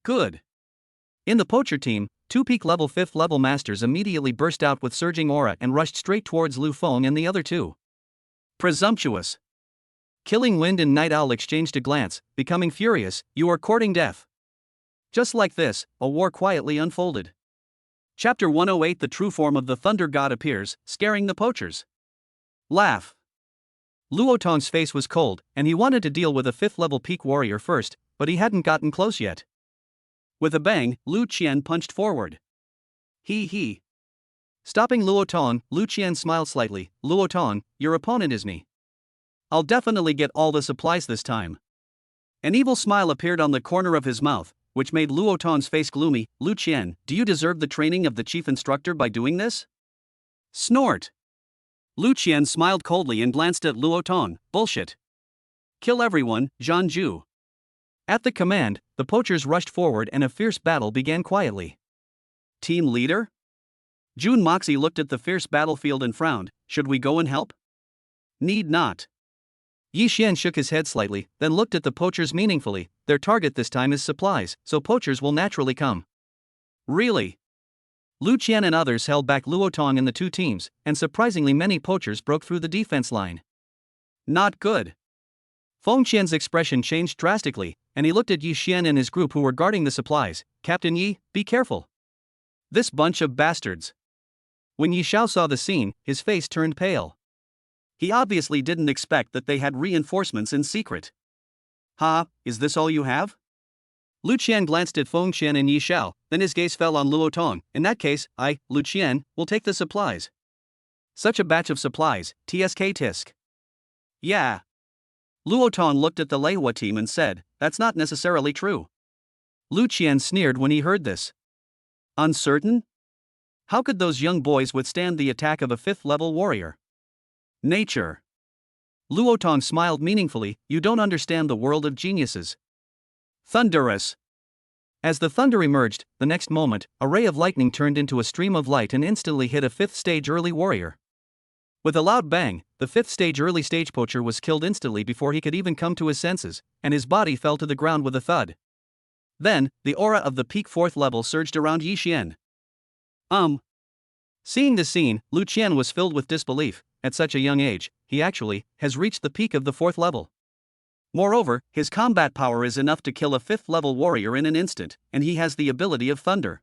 Good. In the poacher team, 2 peak level 5th level masters immediately burst out with surging aura and rushed straight towards Lu Feng and the other 2. Presumptuous. Killing Wind and Night Owl exchanged a glance, becoming furious. You are courting death. Just like this, a war quietly unfolded. Chapter 108. The true form of the Thunder God appears, scaring the poachers. Laugh. Luo Tong's face was cold, and he wanted to deal with a 5th level peak warrior first, but he hadn't gotten close yet. With a bang, Lu Qian punched forward. He. Stopping Luo Tong, Lu Qian smiled slightly. Luo Tong, your opponent is me. I'll definitely get all the supplies this time. An evil smile appeared on the corner of his mouth, which made Luo Tong's face gloomy. Lu Qian, do you deserve the training of the chief instructor by doing this? Snort. Lu Qian smiled coldly and glanced at Luo Tong. Bullshit. Kill everyone, Zhanju. At the command, the poachers rushed forward and a fierce battle began quietly. Team leader? Jun Moxie looked at the fierce battlefield and frowned. Should we go and help? Need not. Yi Xian shook his head slightly, then looked at the poachers meaningfully. Their target this time is supplies, so poachers will naturally come. Really? Lu Qian and others held back Luo Tong and the two teams, and surprisingly many poachers broke through the defense line. Not good. Feng Qian's expression changed drastically, and he looked at Yi Xian and his group who were guarding the supplies. Captain Yi, be careful. This bunch of bastards. When Yi Xiao saw the scene, his face turned pale. He obviously didn't expect that they had reinforcements in secret. Is this all you have? Lu Qian glanced at Feng Qian and Yi Xiao, then his gaze fell on Luo Tong. In that case, I, Lu Qian, will take the supplies. Such a batch of supplies, tsk tisk. Yeah. Luo Tong looked at the Leihua team and said, that's not necessarily true. Lu Qian sneered when he heard this. Uncertain? How could those young boys withstand the attack of a 5th-level warrior? Nature. Luo Tong smiled meaningfully, you don't understand the world of geniuses. Thunderous. As the thunder emerged, the next moment, a ray of lightning turned into a stream of light and instantly hit a 5th-stage early warrior. With a loud bang, the 5th-stage early stage poacher was killed instantly before he could even come to his senses, and his body fell to the ground with a thud. Then, the aura of the peak 4th level surged around Yi Xian. Seeing the scene, Lu Qian was filled with disbelief. At such a young age, he actually has reached the peak of the 4th level. Moreover, his combat power is enough to kill a 5th-level warrior in an instant, and he has the ability of thunder.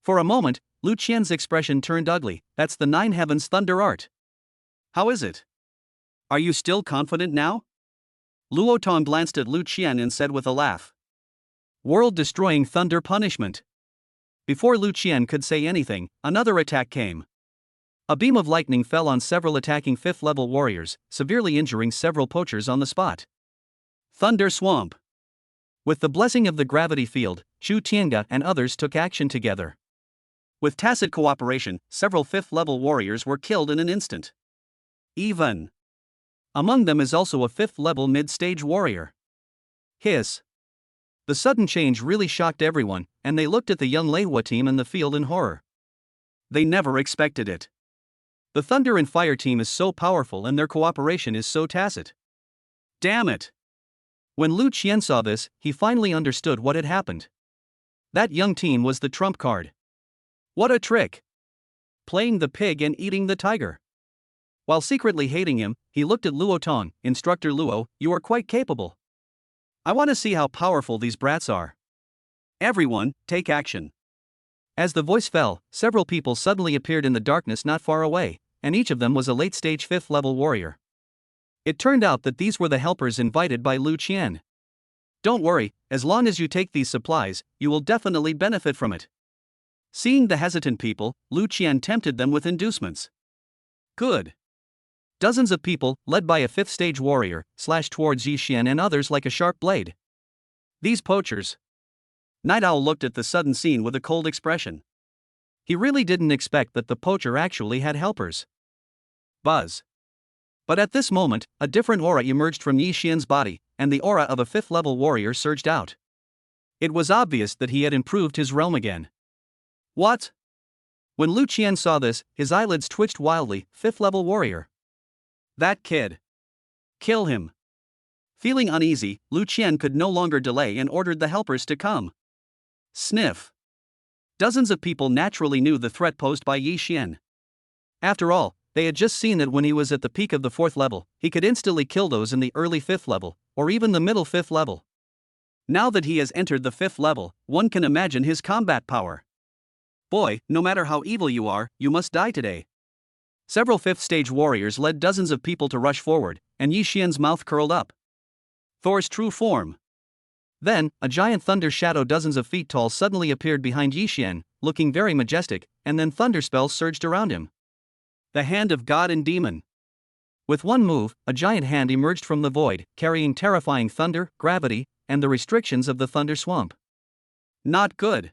For a moment, Lu Qian's expression turned ugly. That's the 9 Heavens thunder art. How is it? Are you still confident now? Luo Tong glanced at Lu Qian and said with a laugh. World-destroying thunder punishment. Before Lu Qian could say anything, another attack came. A beam of lightning fell on several attacking 5th-level warriors, severely injuring several poachers on the spot. Thunder Swamp. With the blessing of the gravity field, Chu Tiange and others took action together. With tacit cooperation, several 5th-level warriors were killed in an instant. Even. Among them is also a 5th-level mid-stage warrior. Hiss. The sudden change really shocked everyone, and they looked at the young Leihua team in the field in horror. They never expected it. The Thunder and Fire team is so powerful and their cooperation is so tacit. Damn it! When Lu Qian saw this, he finally understood what had happened. That young team was the trump card. What a trick! Playing the pig and eating the tiger. While secretly hating him, he looked at Luo Tong. Instructor Luo, you are quite capable. I want to see how powerful these brats are. Everyone, take action. As the voice fell, several people suddenly appeared in the darkness not far away, and each of them was a late-stage 5th-level warrior. It turned out that these were the helpers invited by Lu Qian. Don't worry, as long as you take these supplies, you will definitely benefit from it. Seeing the hesitant people, Lu Qian tempted them with inducements. Good. Dozens of people, led by a 5th-stage warrior, slashed towards Yi Xian and others like a sharp blade. These poachers. Night Owl looked at the sudden scene with a cold expression. He really didn't expect that the poacher actually had helpers. Buzz. But at this moment, a different aura emerged from Yi Xian's body, and the aura of a 5th-level warrior surged out. It was obvious that he had improved his realm again. What? When Lu Qian saw this, his eyelids twitched wildly. 5th-level warrior. That kid. Kill him. Feeling uneasy, Lu Qian could no longer delay and ordered the helpers to come. Sniff. Dozens of people naturally knew the threat posed by Yi Xian. After all, they had just seen that when he was at the peak of the 4th level, he could instantly kill those in the early 5th level, or even the middle 5th level. Now that he has entered the 5th level, one can imagine his combat power. Boy, no matter how evil you are, you must die today. Several 5th-stage warriors led dozens of people to rush forward, and Yi Xian's mouth curled up. Thor's true form. Then, a giant thunder shadow dozens of feet tall suddenly appeared behind Yi Xian, looking very majestic, and then thunder spells surged around him. The hand of God and demon. With one move, a giant hand emerged from the void, carrying terrifying thunder, gravity, and the restrictions of the thunder swamp. Not good.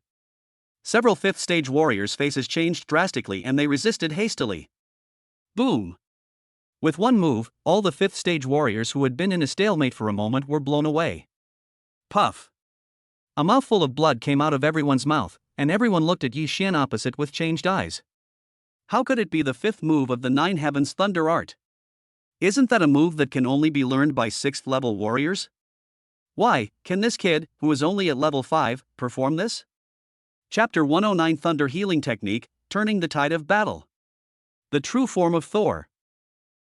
Several 5th-stage warriors' faces changed drastically and they resisted hastily. Boom! With one move, all the 5th-stage warriors who had been in a stalemate for a moment were blown away. Puff! A mouthful of blood came out of everyone's mouth, and everyone looked at Yi Xian opposite with changed eyes. How could it be the 5th move of the 9 Heavens Thunder Art? Isn't that a move that can only be learned by 6th-level warriors? Why, can this kid, who is only at level 5, perform this? Chapter 109 Thunder Healing Technique, Turning the Tide of Battle. The true form of Thor.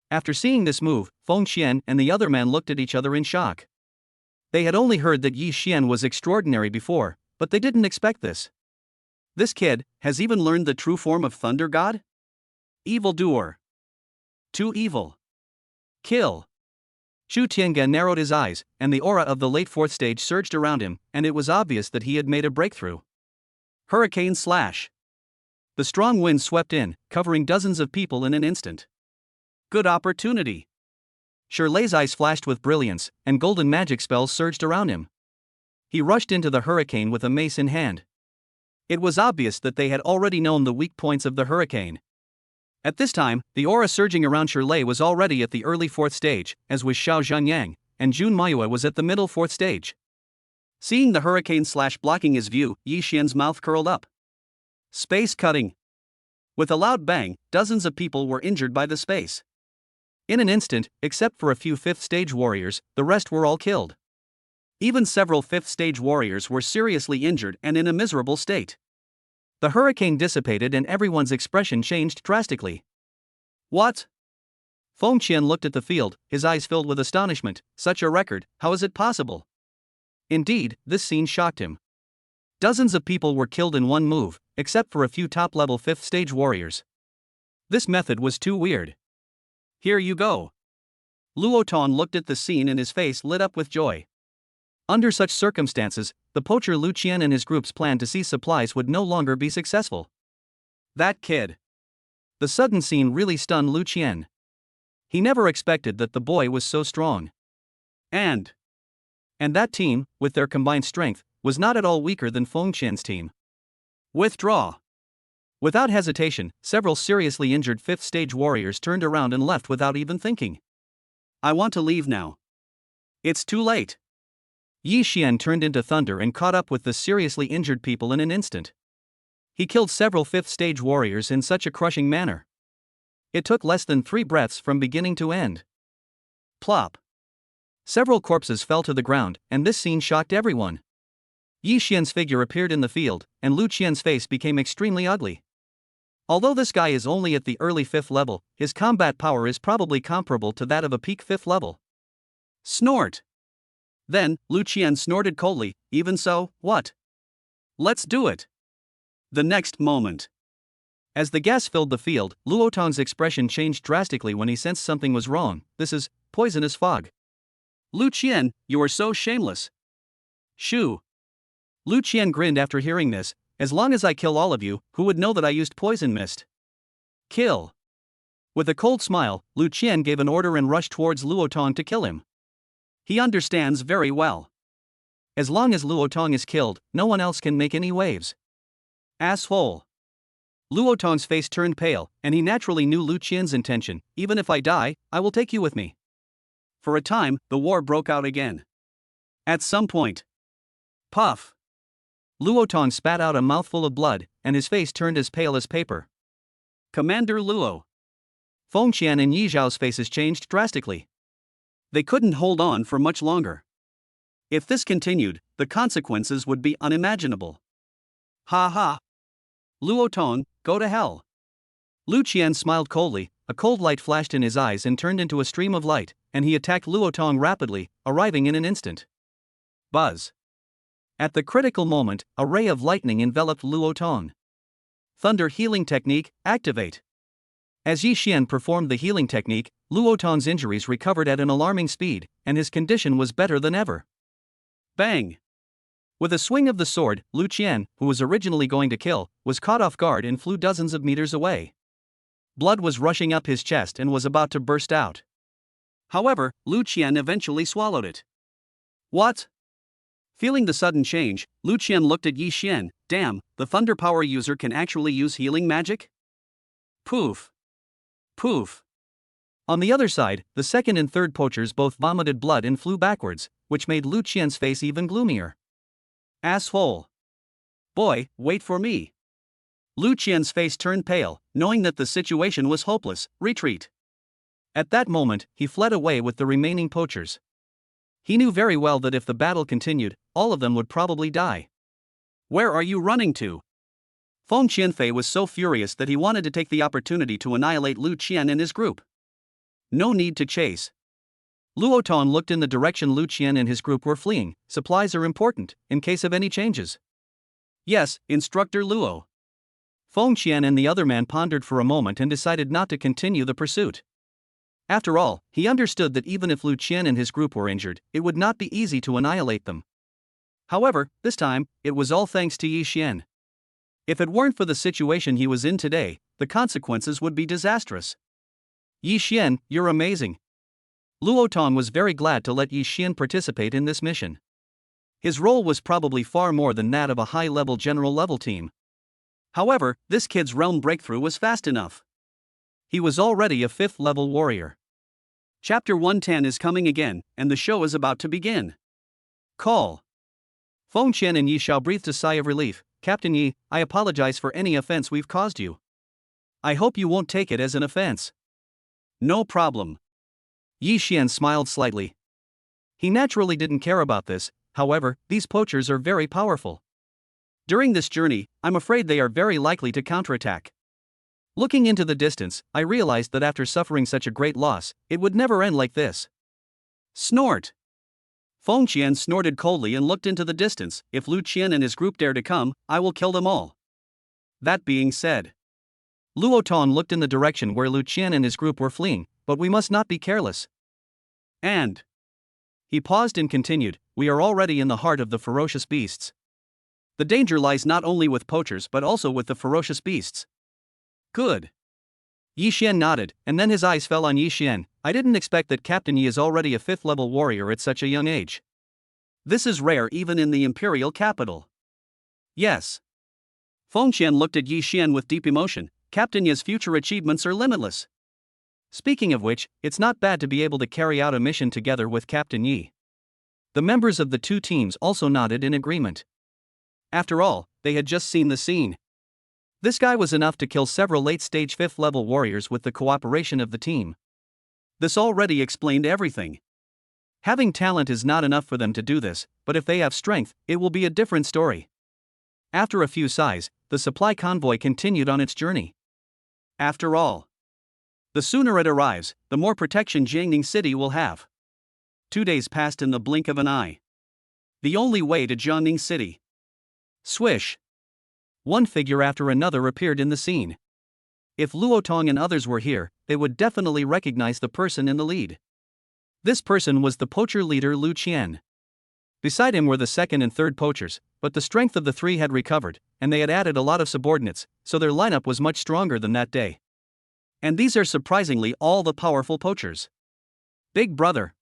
After seeing this move, Feng Xian and the other man looked at each other in shock. They had only heard that Yi Xian was extraordinary before, but they didn't expect this. This kid has even learned the true form of Thunder God? Evildoer. Too evil. Kill. Zhu Tiange narrowed his eyes, and the aura of the late fourth stage surged around him, and it was obvious that he had made a breakthrough. Hurricane slash. The strong wind swept in, covering dozens of people in an instant. Good opportunity. Shirley's eyes flashed with brilliance, and golden magic spells surged around him. He rushed into the hurricane with a mace in hand. It was obvious that they had already known the weak points of the hurricane. At this time, the aura surging around Shirley was already at the early fourth stage, as was Xiao Zhanyang, and Jun Mayue was at the middle fourth stage. Seeing the hurricane slash blocking his view, Yi Xian's mouth curled up. Space cutting. With a loud bang, dozens of people were injured by the space. In an instant, except for a few fifth stage warriors, the rest were all killed. Even several fifth stage warriors were seriously injured and in a miserable state. The hurricane dissipated and everyone's expression changed drastically. What? Feng Qian looked at the field, his eyes filled with astonishment. Such a record, how is it possible? Indeed, this scene shocked him. Dozens of people were killed in one move, except for a few top-level fifth stage warriors. This method was too weird. Here you go. Luo Tong looked at the scene and his face lit up with joy. Under such circumstances, the poacher Lu Qian and his group's plan to seize supplies would no longer be successful. That kid. The sudden scene really stunned Lu Qian. He never expected that the boy was so strong. And that team, with their combined strength, was not at all weaker than Feng Qian's team. Withdraw. Without hesitation, several seriously injured fifth stage warriors turned around and left without even thinking. I want to leave now. It's too late. Yi Xian turned into thunder and caught up with the seriously injured people in an instant. He killed several fifth stage warriors in such a crushing manner. It took less than 3 breaths from beginning to end. Plop. Several corpses fell to the ground, and this scene shocked everyone. Yi Xian's figure appeared in the field, and Lu Qian's face became extremely ugly. Although this guy is only at the early 5th level, his combat power is probably comparable to that of a peak 5th level. Snort. Then, Lu Qian snorted coldly. Even so, what? Let's do it. The next moment. As the gas filled the field, Luo Tong's expression changed drastically when he sensed something was wrong. This is poisonous fog. Lu Qian, you are so shameless. Shoo. Lu Qian grinned after hearing this. As long as I kill all of you, who would know that I used poison mist? Kill. With a cold smile, Lu Qian gave an order and rushed towards Luo Tong to kill him. He understands very well. As long as Luo Tong is killed, no one else can make any waves. Asshole. Luo Tong's face turned pale, and he naturally knew Lu Qian's intention. Even if I die, I will take you with me. For a time, the war broke out again. At some point. Puff. Luo Tong spat out a mouthful of blood, and his face turned as pale as paper. Commander Luo. Feng Qian and Yi Zhao's faces changed drastically. They couldn't hold on for much longer. If this continued, the consequences would be unimaginable. Ha ha. Luo Tong, go to hell. Lu Qian smiled coldly, a cold light flashed in his eyes and turned into a stream of light, and he attacked Luo Tong rapidly, arriving in an instant. Buzz. At the critical moment, a ray of lightning enveloped Luo Tong. Thunder Healing Technique, activate. As Yi Xian performed the healing technique, Luo Tong's injuries recovered at an alarming speed, and his condition was better than ever. Bang! With a swing of the sword, Lu Qian, who was originally going to kill, was caught off guard and flew dozens of meters away. Blood was rushing up his chest and was about to burst out. However, Lu Qian eventually swallowed it. What? Feeling the sudden change, Lu Qian looked at Yi Xian. Damn, the thunder power user can actually use healing magic? Poof. Poof. On the other side, the second and third poachers both vomited blood and flew backwards, which made Lu Qian's face even gloomier. Asshole. Boy, wait for me. Lu Qian's face turned pale, knowing that the situation was hopeless. Retreat. At that moment, he fled away with the remaining poachers. He knew very well that if the battle continued, all of them would probably die. Where are you running to? Feng Qianfei was so furious that he wanted to take the opportunity to annihilate Lu Qian and his group. No need to chase. Luo Tong looked in the direction Lu Qian and his group were fleeing. Supplies are important, in case of any changes. Yes, Instructor Luo. Feng Qian and the other man pondered for a moment and decided not to continue the pursuit. After all, he understood that even if Lu Qian and his group were injured, it would not be easy to annihilate them. However, this time, it was all thanks to Yi Xian. If it weren't for the situation he was in today, the consequences would be disastrous. Yi Xian, you're amazing. Luo Tong was very glad to let Yi Xian participate in this mission. His role was probably far more than that of a high-level general-level team. However, this kid's realm breakthrough was fast enough. He was already a 5th-level warrior. Chapter 110 is coming again, and the show is about to begin. Call. Feng Qian and Yi Xiao breathed a sigh of relief. Captain Yi, I apologize for any offense we've caused you. I hope you won't take it as an offense. No problem. Yi Xian smiled slightly. He naturally didn't care about this, however, these poachers are very powerful. During this journey, I'm afraid they are very likely to counterattack. Looking into the distance, I realized that after suffering such a great loss, it would never end like this. Snort! Feng Qian snorted coldly and looked into the distance. If Lu Qian and his group dare to come, I will kill them all. That being said, Luo Tong looked in the direction where Lu Qian and his group were fleeing, but we must not be careless. And he paused and continued, we are already in the heart of the ferocious beasts. The danger lies not only with poachers but also with the ferocious beasts. Good. Yi Xian nodded, and then his eyes fell on Yi Xian. I didn't expect that Captain Yi is already a 5th-level warrior at such a young age. This is rare even in the imperial capital. Yes. Feng Qian looked at Yi Xian with deep emotion. Captain Yi's future achievements are limitless. Speaking of which, it's not bad to be able to carry out a mission together with Captain Yi. The members of the two teams also nodded in agreement. After all, they had just seen the scene. This guy was enough to kill several late-stage 5th-level warriors with the cooperation of the team. This already explained everything. Having talent is not enough for them to do this, but if they have strength, it will be a different story. After a few sighs, the supply convoy continued on its journey. After all, the sooner it arrives, the more protection Jiangning City will have. 2 days passed in the blink of an eye. The only way to Jiangning City. Swish. One figure after another appeared in the scene. If Luo Tong and others were here, they would definitely recognize the person in the lead. This person was the poacher leader Lu Qian. Beside him were the second and third poachers, but the strength of the three had recovered, and they had added a lot of subordinates, so their lineup was much stronger than that day. And these are surprisingly all the powerful poachers. Big brother.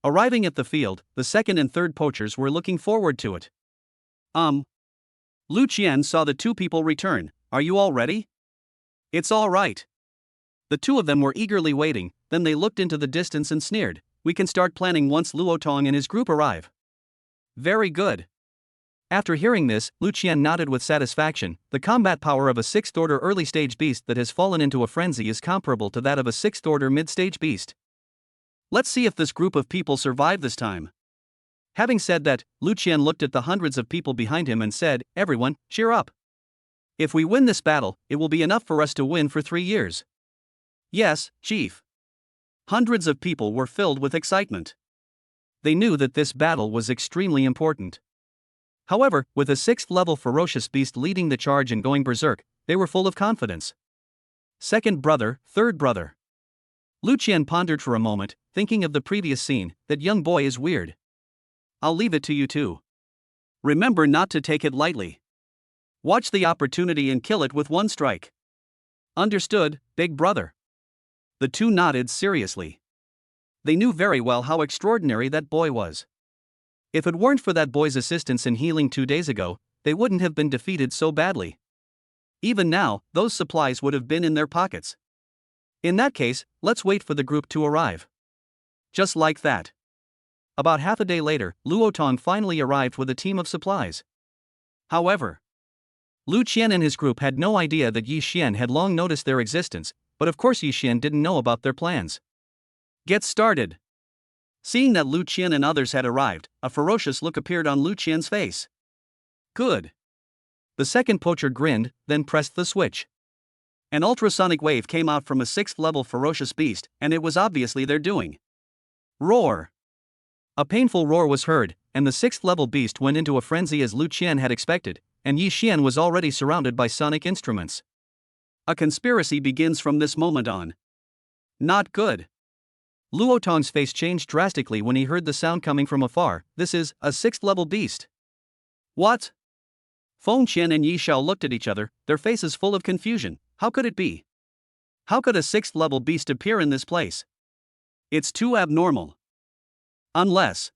Arriving at the field, the second and third poachers were looking forward to it. Lu Qian saw the two people return. Are you all ready? It's all right. The two of them were eagerly waiting, then they looked into the distance and sneered. We can start planning once Luo Tong and his group arrive. Very good. After hearing this, Lu Qian nodded with satisfaction. The combat power of a 6th-order early-stage beast that has fallen into a frenzy is comparable to that of a 6th-order mid-stage beast. Let's see if this group of people survive this time. Having said that, Lu Qian looked at the hundreds of people behind him and said, everyone, cheer up. If we win this battle, it will be enough for us to win for 3 years. Yes, Chief. Hundreds of people were filled with excitement. They knew that this battle was extremely important. However, with a 6th-level ferocious beast leading the charge and going berserk, they were full of confidence. Second brother, third brother. Lu Qian pondered for a moment, thinking of the previous scene. That young boy is weird. I'll leave it to you two. Remember not to take it lightly. Watch the opportunity and kill it with one strike. Understood, big brother. The two nodded seriously. They knew very well how extraordinary that boy was. If it weren't for that boy's assistance in healing 2 days ago, they wouldn't have been defeated so badly. Even now, those supplies would have been in their pockets. In that case, let's wait for the group to arrive. Just like that. About half a day later, Luo Tong finally arrived with a team of supplies. However, Lu Qian and his group had no idea that Yi Xian had long noticed their existence, but of course Yi Xian didn't know about their plans. Get started. Seeing that Lu Qian and others had arrived, a ferocious look appeared on Lu Qian's face. Good. The second poacher grinned, then pressed the switch. An ultrasonic wave came out from a 6th level ferocious beast, and it was obviously their doing. Roar! A painful roar was heard, and the 6th level beast went into a frenzy as Lu Qian had expected, and Yi Xian was already surrounded by sonic instruments. A conspiracy begins from this moment on. Not good. Luo Tong's face changed drastically when he heard the sound coming from afar. This is a 6th level beast. What? Feng Qian and Yi Xiao looked at each other, their faces full of confusion. How could it be? How could a 6th level beast appear in this place? It's too abnormal. Unless.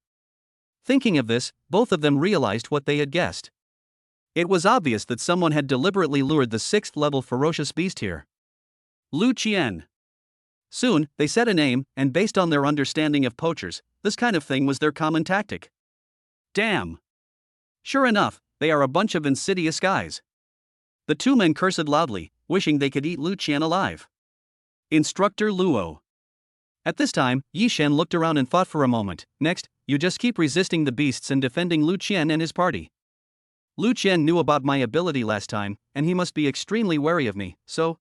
Thinking of this, both of them realized what they had guessed. It was obvious that someone had deliberately lured the 6th level ferocious beast here. Lu Qian. Soon, they set a name, and based on their understanding of poachers, this kind of thing was their common tactic. Damn. Sure enough, they are a bunch of insidious guys. The two men cursed loudly, wishing they could eat Lu Qian alive. Instructor Luo. At this time, Yi Xian looked around and thought for a moment. Next, you just keep resisting the beasts and defending Lu Qian and his party. Lu Qian knew about my ability last time, and he must be extremely wary of me, so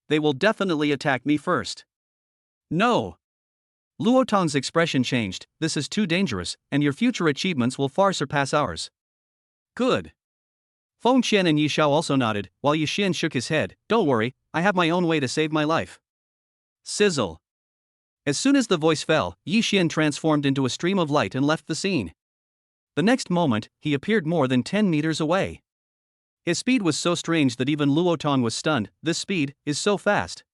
they will definitely attack me first. No. Luo Tong's expression changed. This is too dangerous, and your future achievements will far surpass ours. Good. Feng Qian and Yi Xiao also nodded, while Yi Xian shook his head. Don't worry, I have my own way to save my life. Sizzle. As soon as the voice fell, Yi Xian transformed into a stream of light and left the scene. The next moment, he appeared more than 10 meters away. His speed was so strange that even Luo Tong was stunned. This speed is so fast.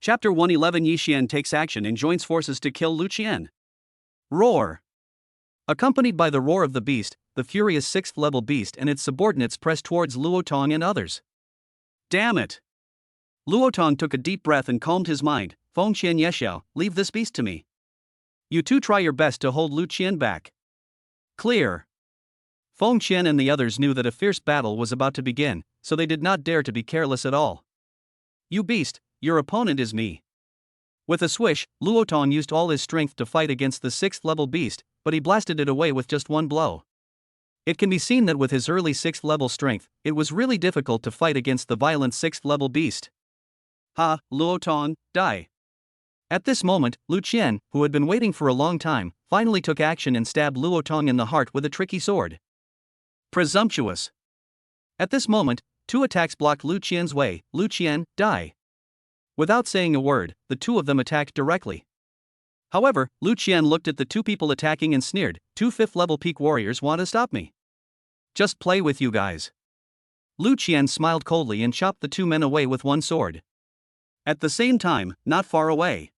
Chapter 111. Yi Xian takes action and joins forces to kill Lu Qian. Roar! Accompanied by the roar of the beast, the furious 6th level beast and its subordinates pressed towards Luo Tong and others. Damn it! Luo Tong took a deep breath and calmed his mind. Feng Qian, Ye Xiao, leave this beast to me. You two try your best to hold Lu Qian back. Clear. Feng Qian and the others knew that a fierce battle was about to begin, so they did not dare to be careless at all. You beast, your opponent is me. With a swish, Luo Tong used all his strength to fight against the 6th level beast, but he blasted it away with just one blow. It can be seen that with his early 6th level strength, it was really difficult to fight against the violent 6th level beast. Ha, Luo Tong, die. At this moment, Lu Qian, who had been waiting for a long time, finally took action and stabbed Luo Tong in the heart with a tricky sword. Presumptuous. At this moment, two attacks blocked Lu Qian's way. Lu Qian, die. Without saying a word, the two of them attacked directly. However, Lu Qian looked at the two people attacking and sneered. Two 5th level peak warriors want to stop me. Just play with you guys. Lu Qian smiled coldly and chopped the two men away with one sword. At the same time, not far away.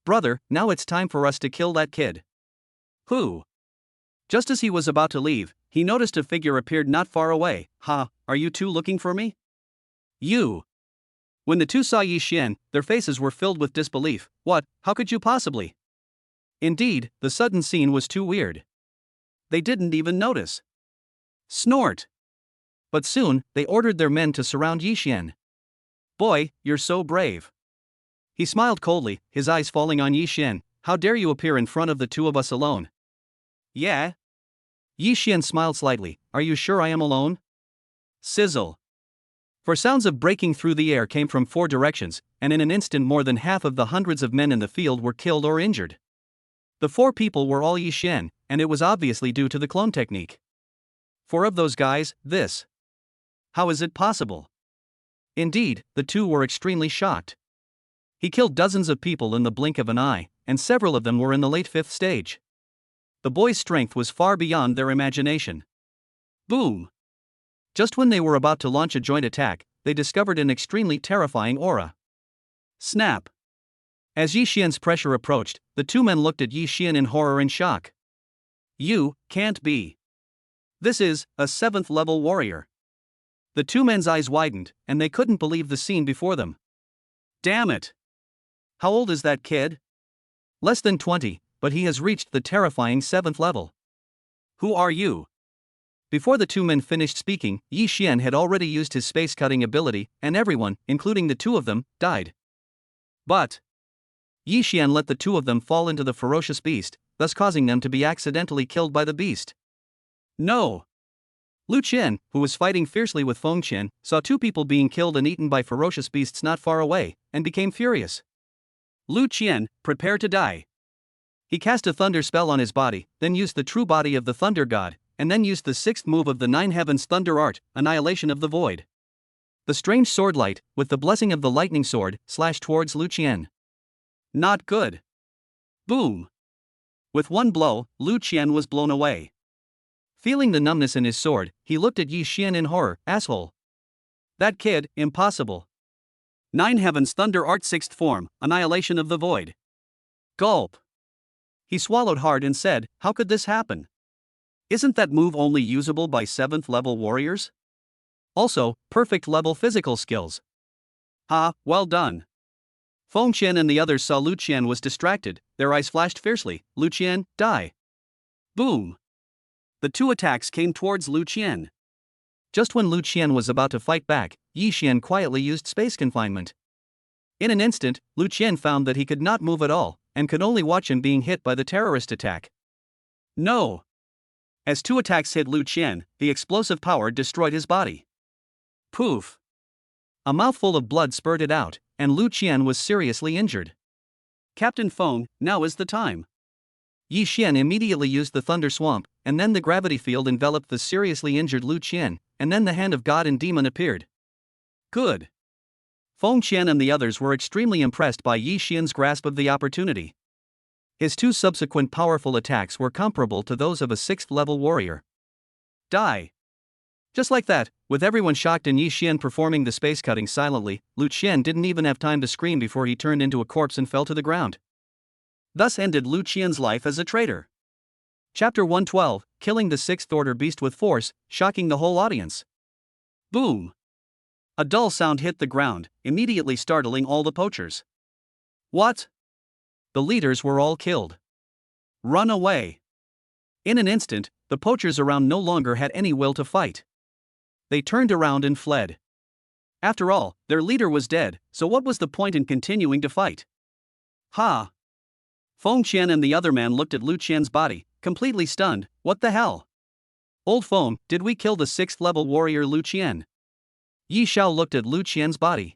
Brother, now it's time for us to kill that kid. Who? Just as he was about to leave, he noticed a figure appeared not far away. Ha, are you two looking for me? You. When the two saw Yi Xian, their faces were filled with disbelief. What, how could you possibly? Indeed, the sudden scene was too weird. They didn't even notice. Snort. But soon, they ordered their men to surround Yi Xian. Boy, you're so brave. He smiled coldly, his eyes falling on Yi Xian. How dare you appear in front of the two of us alone? Yeah. Yi Xian smiled slightly. Are you sure I am alone? Sizzle. For sounds of breaking through the air came from 4 directions, and in an instant more than half of the hundreds of men in the field were killed or injured. The 4 people were all Yi Xian, and it was obviously due to the clone technique. 4 of those guys, this. How is it possible? Indeed, the two were extremely shocked. He killed dozens of people in the blink of an eye, and several of them were in the late 5th stage. The boys' strength was far beyond their imagination. Boom! Just when they were about to launch a joint attack, they discovered an extremely terrifying aura. Snap! As Yi Xian's pressure approached, the two men looked at Yi Xian in horror and shock. You can't be. This is a 7th level warrior. The two men's eyes widened, and they couldn't believe the scene before them. Damn it! How old is that kid? Less than 20, but he has reached the terrifying 7th level. Who are you? Before the two men finished speaking, Yi Xian had already used his space-cutting ability, and everyone, including the two of them, died. But Yi Xian let the two of them fall into the ferocious beast, thus causing them to be accidentally killed by the beast. No! Lu Qian, who was fighting fiercely with Feng Qian, saw two people being killed and eaten by ferocious beasts not far away, and became furious. Lu Qian, prepare to die. He cast a thunder spell on his body, then used the true body of the thunder god, and then used the sixth move of the Nine Heavens thunder art, Annihilation of the Void. The strange sword light, with the blessing of the lightning sword, slashed towards Lu Qian. Not good. Boom. With one blow, Lu Qian was blown away. Feeling the numbness in his sword, he looked at Yi Xian in horror. Asshole. That kid, impossible. Nine Heavens thunder art sixth form, Annihilation of the Void. Gulp. He swallowed hard and said, how could this happen? Isn't that move only usable by 7th level warriors? Also, perfect level physical skills. Ha, well done. Feng Qian and the others saw Lu Qian was distracted, their eyes flashed fiercely. Lu Qian, die. Boom. The two attacks came towards Lu Qian. Just when Lu Qian was about to fight back, Yi Xian quietly used space confinement. In an instant, Lu Qian found that he could not move at all, and could only watch him being hit by the terrorist attack. No. As two attacks hit Lu Qian, the explosive power destroyed his body. Poof. A mouthful of blood spurted out, and Lu Qian was seriously injured. Captain Feng, now is the time. Yi Xian immediately used the Thunder Swamp, and then the gravity field enveloped the seriously injured Lu Qian, and then the hand of God and demon appeared. Good. Feng Qian and the others were extremely impressed by Yi Xian's grasp of the opportunity. His two subsequent powerful attacks were comparable to those of a 6th level warrior. Die. Just like that, with everyone shocked and Yi Xian performing the space cutting silently, Lu Qian didn't even have time to scream before he turned into a corpse and fell to the ground. Thus ended Lu Qian's life as a traitor. Chapter 112, Killing the 6th Order Beast with Force, shocking the whole audience. Boom. A dull sound hit the ground, immediately startling all the poachers. What? The leaders were all killed. Run away. In an instant, the poachers around no longer had any will to fight. They turned around and fled. After all, their leader was dead, so what was the point in continuing to fight? Ha! Feng Qian and the other man looked at Lu Qian's body, completely stunned. What the hell? Old Feng, did we kill the 6th level warrior Lu Qian? Yi Xiao looked at Lu Qian's body.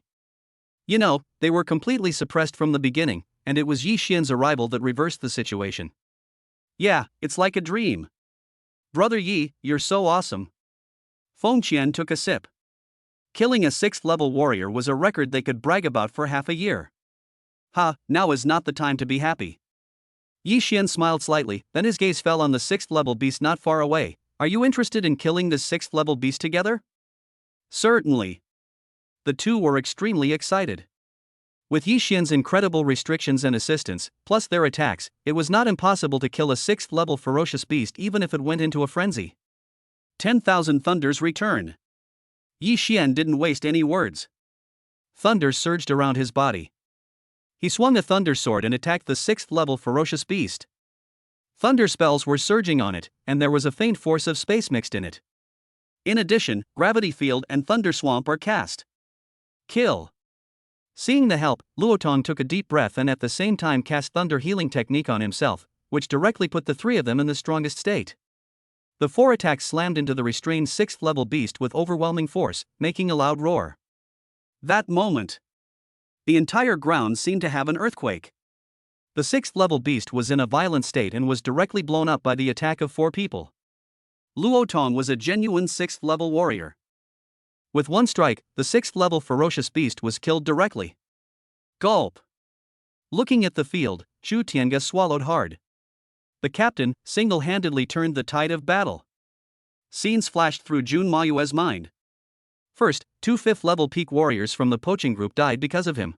You know, they were completely suppressed from the beginning, and it was Yi Xian's arrival that reversed the situation. Yeah, it's like a dream. Brother Yi, you're so awesome. Feng Qian took a sip. Killing a 6th level warrior was a record they could brag about for half a year. Ha, now is not the time to be happy. Yi Xian smiled slightly, then his gaze fell on the 6th level beast not far away. Are you interested in killing this 6th level beast together? Certainly. The two were extremely excited. With Yi Xian's incredible restrictions and assistance, plus their attacks, it was not impossible to kill a 6th level ferocious beast even if it went into a frenzy. 10,000 thunders return. Yi Xian didn't waste any words. Thunder surged around his body. He swung a thunder sword and attacked the 6th level ferocious beast. Thunder spells were surging on it, and there was a faint force of space mixed in it. In addition, gravity field and thunder swamp are cast. Kill. Seeing the help, Luotong took a deep breath and at the same time cast thunder healing technique on himself, which directly put the three of them in the strongest state. The 4 attacks slammed into the restrained 6th level beast with overwhelming force, making a loud roar. That moment, the entire ground seemed to have an earthquake. The 6th level beast was in a violent state and was directly blown up by the attack of 4 people. Luotong was a genuine 6th level warrior. With one strike, the 6th level ferocious beast was killed directly. Gulp. Looking at the field, Chu Tiange swallowed hard. The captain single-handedly turned the tide of battle. Scenes flashed through Jun Mayue's mind. First, 2 5th-level peak warriors from the poaching group died because of him.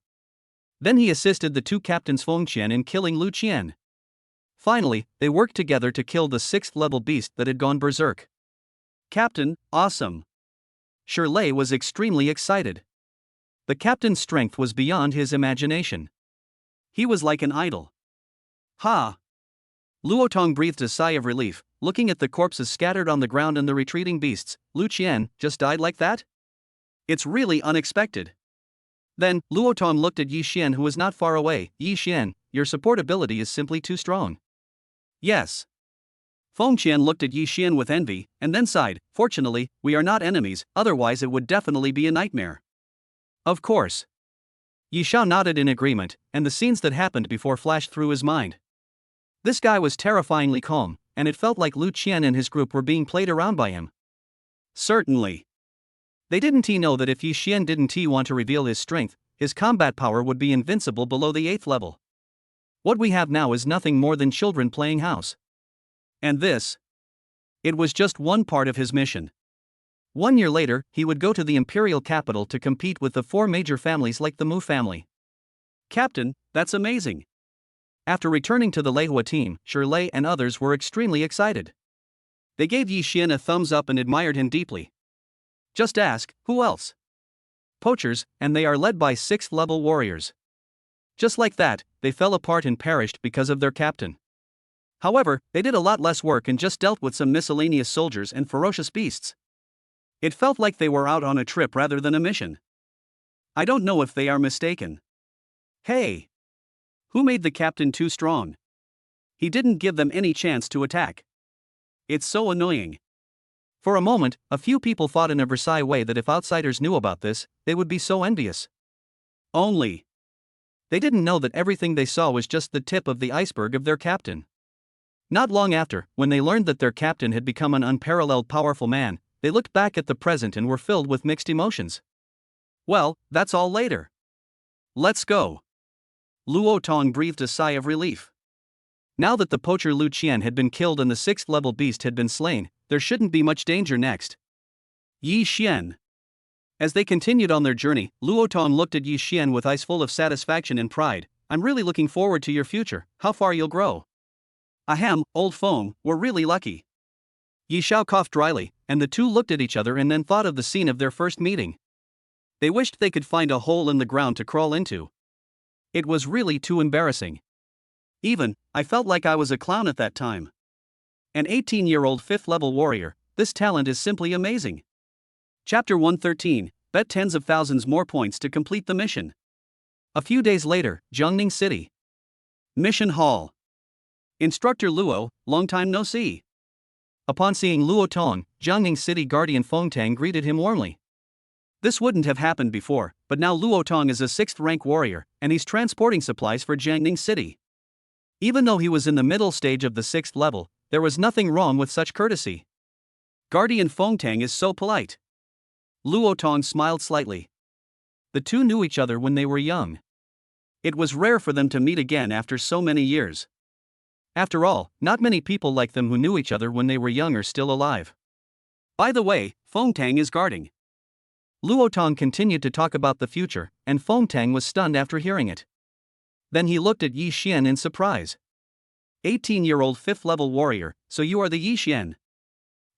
Then he assisted the 2 captains Feng Qian in killing Lu Qian. Finally, they worked together to kill the 6th-level beast that had gone berserk. Captain, awesome. Shirley was extremely excited. The captain's strength was beyond his imagination. He was like an idol. Ha! Luotong breathed a sigh of relief, looking at the corpses scattered on the ground and the retreating beasts. Lu Qian just died like that? It's really unexpected. Then, Luotong looked at Yi Xian who was not far away. Yi Xian, your support ability is simply too strong. Yes. Feng Qian looked at Yi Xian with envy, and then sighed. Fortunately, we are not enemies, otherwise it would definitely be a nightmare. Of course. Yi Xiao nodded in agreement, and the scenes that happened before flashed through his mind. This guy was terrifyingly calm, and it felt like Lu Qian and his group were being played around by him. Certainly. They didn't know that if Yi Xian didn't want to reveal his strength, his combat power would be invincible below the 8th level. What we have now is nothing more than children playing house. And this? It was just one part of his mission. 1 year later, he would go to the imperial capital to compete with the 4 major families like the Mu family. Captain, that's amazing. After returning to the Leihua team, Shirley and others were extremely excited. They gave Yi Xian a thumbs up and admired him deeply. Just ask, who else? Poachers, and they are led by 6th level warriors. Just like that, they fell apart and perished because of their captain. However, they did a lot less work and just dealt with some miscellaneous soldiers and ferocious beasts. It felt like they were out on a trip rather than a mission. I don't know if they are mistaken. Hey! Who made the captain too strong? He didn't give them any chance to attack. It's so annoying. For a moment, a few people thought in a Versailles way that if outsiders knew about this, they would be so envious. Only. They didn't know that everything they saw was just the tip of the iceberg of their captain. Not long after, when they learned that their captain had become an unparalleled powerful man, they looked back at the present and were filled with mixed emotions. Well, that's all later. Let's go. Luo Tong breathed a sigh of relief. Now that the poacher Lu Qian had been killed and the 6th level beast had been slain, there shouldn't be much danger next. Yi Xian. As they continued on their journey, Luo Tong looked at Yi Xian with eyes full of satisfaction and pride. I'm really looking forward to your future, how far you'll grow. Ahem, old Feng, we're really lucky. Yi Xiao coughed dryly, and the two looked at each other and then thought of the scene of their first meeting. They wished they could find a hole in the ground to crawl into. It was really too embarrassing. I felt like I was a clown at that time. An 18-year-old 5th level warrior, this talent is simply amazing. Chapter 113, bet tens of thousands more points to complete the mission. A few days later, Jiangning City. Mission Hall. Instructor Luo, long time no see. Upon seeing Luo Tong, Jiangning City Guardian Feng Tang greeted him warmly. This wouldn't have happened before, but now Luo Tong is a 6th rank warrior, and he's transporting supplies for Jiangning City. Even though he was in the middle stage of the 6th level, there was nothing wrong with such courtesy. Guardian Feng Tang is so polite. Luo Tong smiled slightly. The two knew each other when they were young. It was rare for them to meet again after so many years. After all, not many people like them who knew each other when they were young are still alive. By the way, Feng Tang is guarding. Luo Tong continued to talk about the future, and Feng Tang was stunned after hearing it. Then he looked at Yi Xian in surprise. 18-year-old 5th level warrior, so you are the Yi Xian.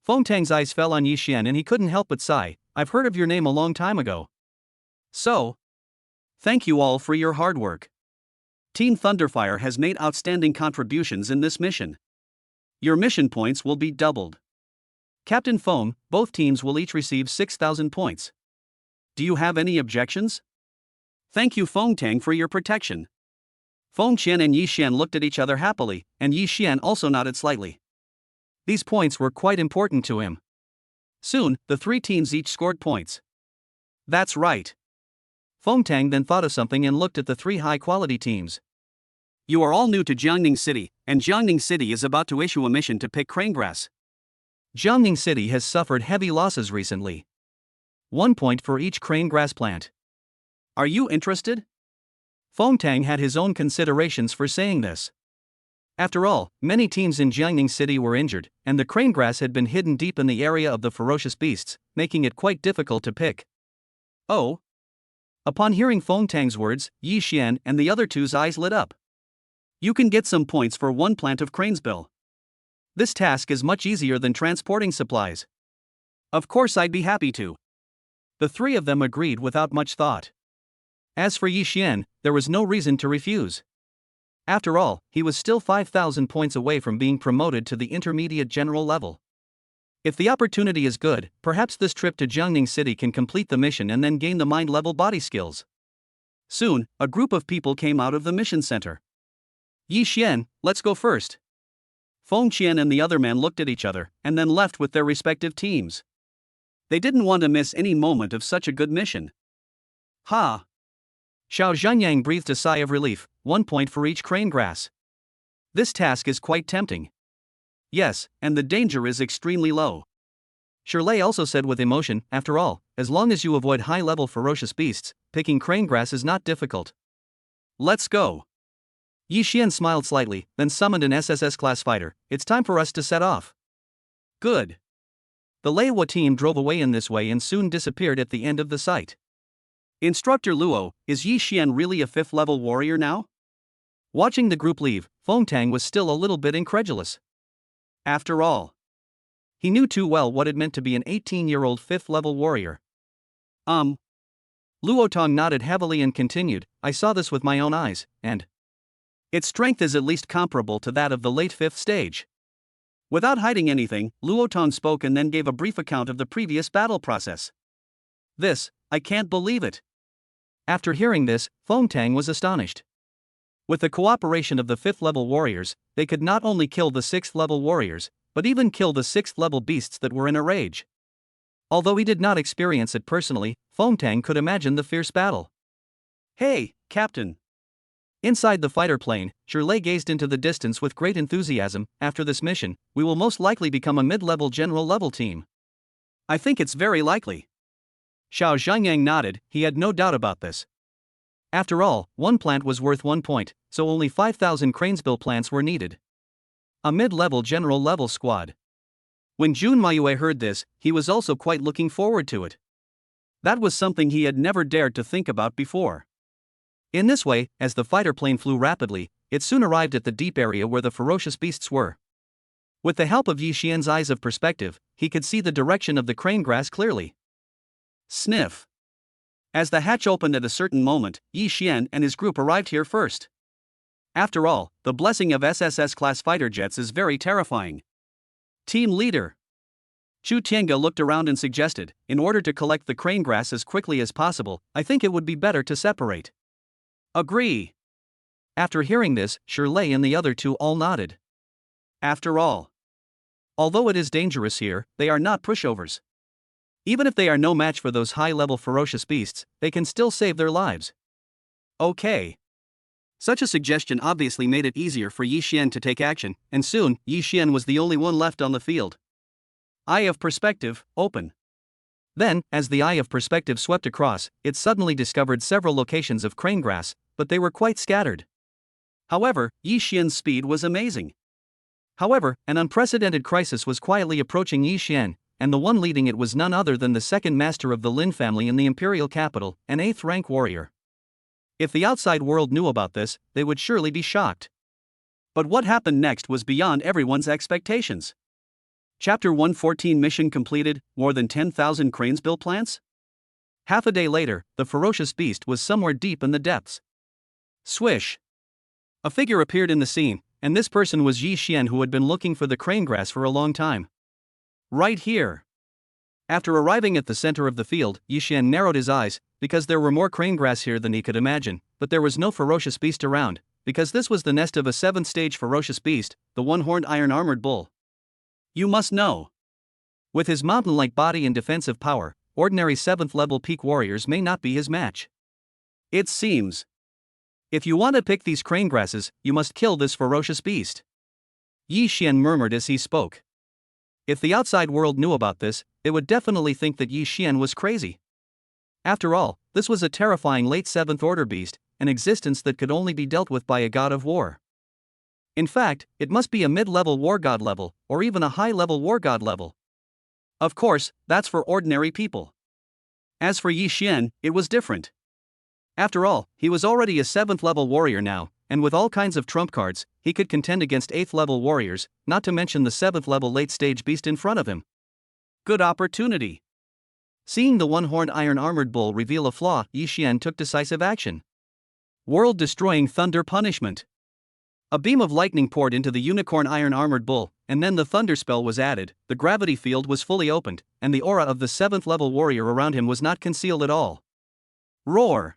Feng Tang's eyes fell on Yi Xian and he couldn't help but sigh. I've heard of your name a long time ago. So? Thank you all for your hard work. Team Thunderfire has made outstanding contributions in this mission. Your mission points will be doubled. Captain Feng, both teams will each receive 6,000 points. Do you have any objections? Thank you Feng Tang for your protection. Feng Qian and Yi Xian looked at each other happily, and Yi Xian also nodded slightly. These points were quite important to him. Soon, the 3 teams each scored points. That's right. Feng Tang then thought of something and looked at the 3 high-quality teams. You are all new to Jiangning City, and Jiangning City is about to issue a mission to pick cranegrass. Jiangning City has suffered heavy losses recently. 1 point for each cranegrass plant. Are you interested? Feng Tang had his own considerations for saying this. After all, many teams in Jiangning City were injured, and the cranegrass had been hidden deep in the area of the ferocious beasts, making it quite difficult to pick. Oh? Upon hearing Feng Tang's words, Yi Xian and the other two's eyes lit up. You can get some points for 1 plant of cranesbill. This task is much easier than transporting supplies. Of course I'd be happy to. The 3 of them agreed without much thought. As for Yi Xian, there was no reason to refuse. After all, he was still 5,000 points away from being promoted to the intermediate general level. If the opportunity is good, perhaps this trip to Jiangning City can complete the mission and then gain the mind-level body skills. Soon, a group of people came out of the mission center. Yi Xian, let's go first. Feng Qian and the other man looked at each other and then left with their respective teams. They didn't want to miss any moment of such a good mission. Ha! Xiao Zhenyang breathed a sigh of relief, 1 point for each crane grass. This task is quite tempting. Yes, and the danger is extremely low. Shirley also said with emotion, after all, as long as you avoid high-level ferocious beasts, picking crane grass is not difficult. Let's go. Yi Xian smiled slightly, then summoned an SSS-class fighter. It's time for us to set off. Good. The Leiwa team drove away in this way and soon disappeared at the end of the site. Instructor Luo, is Yi Xian really a 5th-level warrior now? Watching the group leave, Feng Tang was still a little bit incredulous. After all, he knew too well what it meant to be an 18-year-old 5th-level warrior. Luo Tong nodded heavily and continued, I saw this with my own eyes, and its strength is at least comparable to that of the late 5th stage. Without hiding anything, Luo Tong spoke and then gave a brief account of the previous battle process. I can't believe it. After hearing this, Feng Tang was astonished. With the cooperation of the 5th-level warriors, they could not only kill the 6th-level warriors, but even kill the 6th-level beasts that were in a rage. Although he did not experience it personally, Feng Tang could imagine the fierce battle. Hey, Captain! Inside the fighter plane, Shirley gazed into the distance with great enthusiasm. After this mission, we will most likely become a mid-level general-level team. I think it's very likely. Xiao Zhenyang nodded, he had no doubt about this. After all, one plant was worth 1 point, so only 5,000 Cranesbill plants were needed. A mid-level general-level squad. When Jun Mayue heard this, he was also quite looking forward to it. That was something he had never dared to think about before. In this way, as the fighter plane flew rapidly, it soon arrived at the deep area where the ferocious beasts were. With the help of Yi Xian's eyes of perspective, he could see the direction of the crane grass clearly. Sniff. As the hatch opened at a certain moment, Yi Xian and his group arrived here first. After all, the blessing of SSS-class fighter jets is very terrifying. Team leader Chu Tiange looked around and suggested, in order to collect the crane grass as quickly as possible, I think it would be better to separate. Agree. After hearing this, Shirley and the other two all nodded. After all, although it is dangerous here, they are not pushovers. Even if they are no match for those high-level ferocious beasts, they can still save their lives. Okay. Such a suggestion obviously made it easier for Yi Xian to take action, and soon, Yi Xian was the only one left on the field. Eye of perspective, open. Then, as the eye of perspective swept across, it suddenly discovered several locations of crane grass, but they were quite scattered. However, Yi Xian's speed was amazing. However, an unprecedented crisis was quietly approaching Yi Xian, and the one leading it was none other than the second master of the Lin family in the imperial capital, an 8th-rank warrior. If the outside world knew about this, they would surely be shocked. But what happened next was beyond everyone's expectations. Chapter 114 Mission completed, more than 10,000 Cranesbill plants? Half a day later, the ferocious beast was somewhere deep in the depths. Swish! A figure appeared in the scene, and this person was Yi Xian, who had been looking for the crane grass for a long time. Right here. After arriving at the center of the field, Yi Xian narrowed his eyes, because there were more crane grass here than he could imagine, but there was no ferocious beast around, because this was the nest of a 7th-stage ferocious beast, the one-horned iron-armored bull. You must know. With his mountain-like body and defensive power, ordinary 7th-level peak warriors may not be his match. It seems. If you want to pick these crane grasses, you must kill this ferocious beast. Yi Xian murmured as he spoke. If the outside world knew about this, it would definitely think that Yi Xian was crazy. After all, this was a terrifying late 7th-order beast, an existence that could only be dealt with by a god of war. In fact, it must be a mid-level war god level, or even a high-level war god level. Of course, that's for ordinary people. As for Yi Xian, it was different. After all, he was already a 7th-level warrior now, and with all kinds of trump cards, he could contend against 8th-level warriors, not to mention the 7th-level late-stage beast in front of him. Good opportunity. Seeing the one-horned iron-armored bull reveal a flaw, Yi Xian took decisive action. World-destroying thunder punishment. A beam of lightning poured into the unicorn iron-armored bull, and then the thunder spell was added, the gravity field was fully opened, and the aura of the 7th-level warrior around him was not concealed at all. Roar!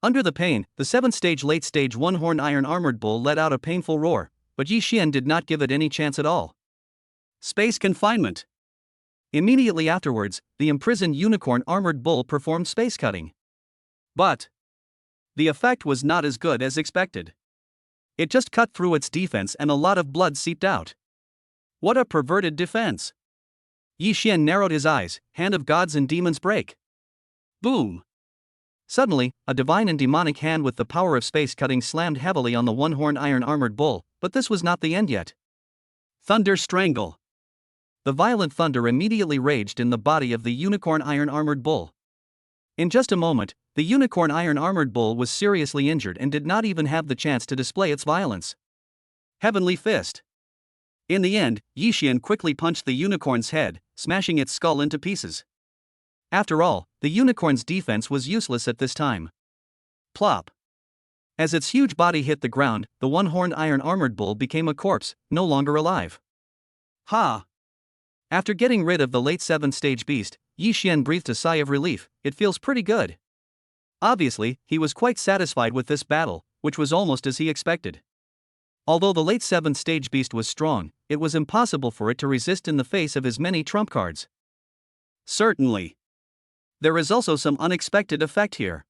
Under the pain, the 7th-stage late-stage one-horned iron-armored bull let out a painful roar, but Yi Xian did not give it any chance at all. Space confinement. Immediately afterwards, the imprisoned unicorn armored bull performed space cutting. But the effect was not as good as expected. It just cut through its defense and a lot of blood seeped out. What a perverted defense! Yi Xian narrowed his eyes. Hand of gods and demons break. Boom! Suddenly, a divine and demonic hand with the power of space cutting slammed heavily on the one-horned iron armored bull, but this was not the end yet. Thunder strangle. The violent thunder immediately raged in the body of the unicorn iron armored bull. In just a moment, the unicorn iron armored bull was seriously injured and did not even have the chance to display its violence. Heavenly fist. In the end, Yi Xian quickly punched the unicorn's head, smashing its skull into pieces. After all, the unicorn's defense was useless at this time. Plop. As its huge body hit the ground, the one-horned iron armored bull became a corpse, no longer alive. Ha! After getting rid of the late 7th stage beast, Yi Xian breathed a sigh of relief. It feels pretty good. Obviously, he was quite satisfied with this battle, which was almost as he expected. Although the late 7th stage beast was strong, it was impossible for it to resist in the face of his many trump cards. Certainly. There is also some unexpected effect here.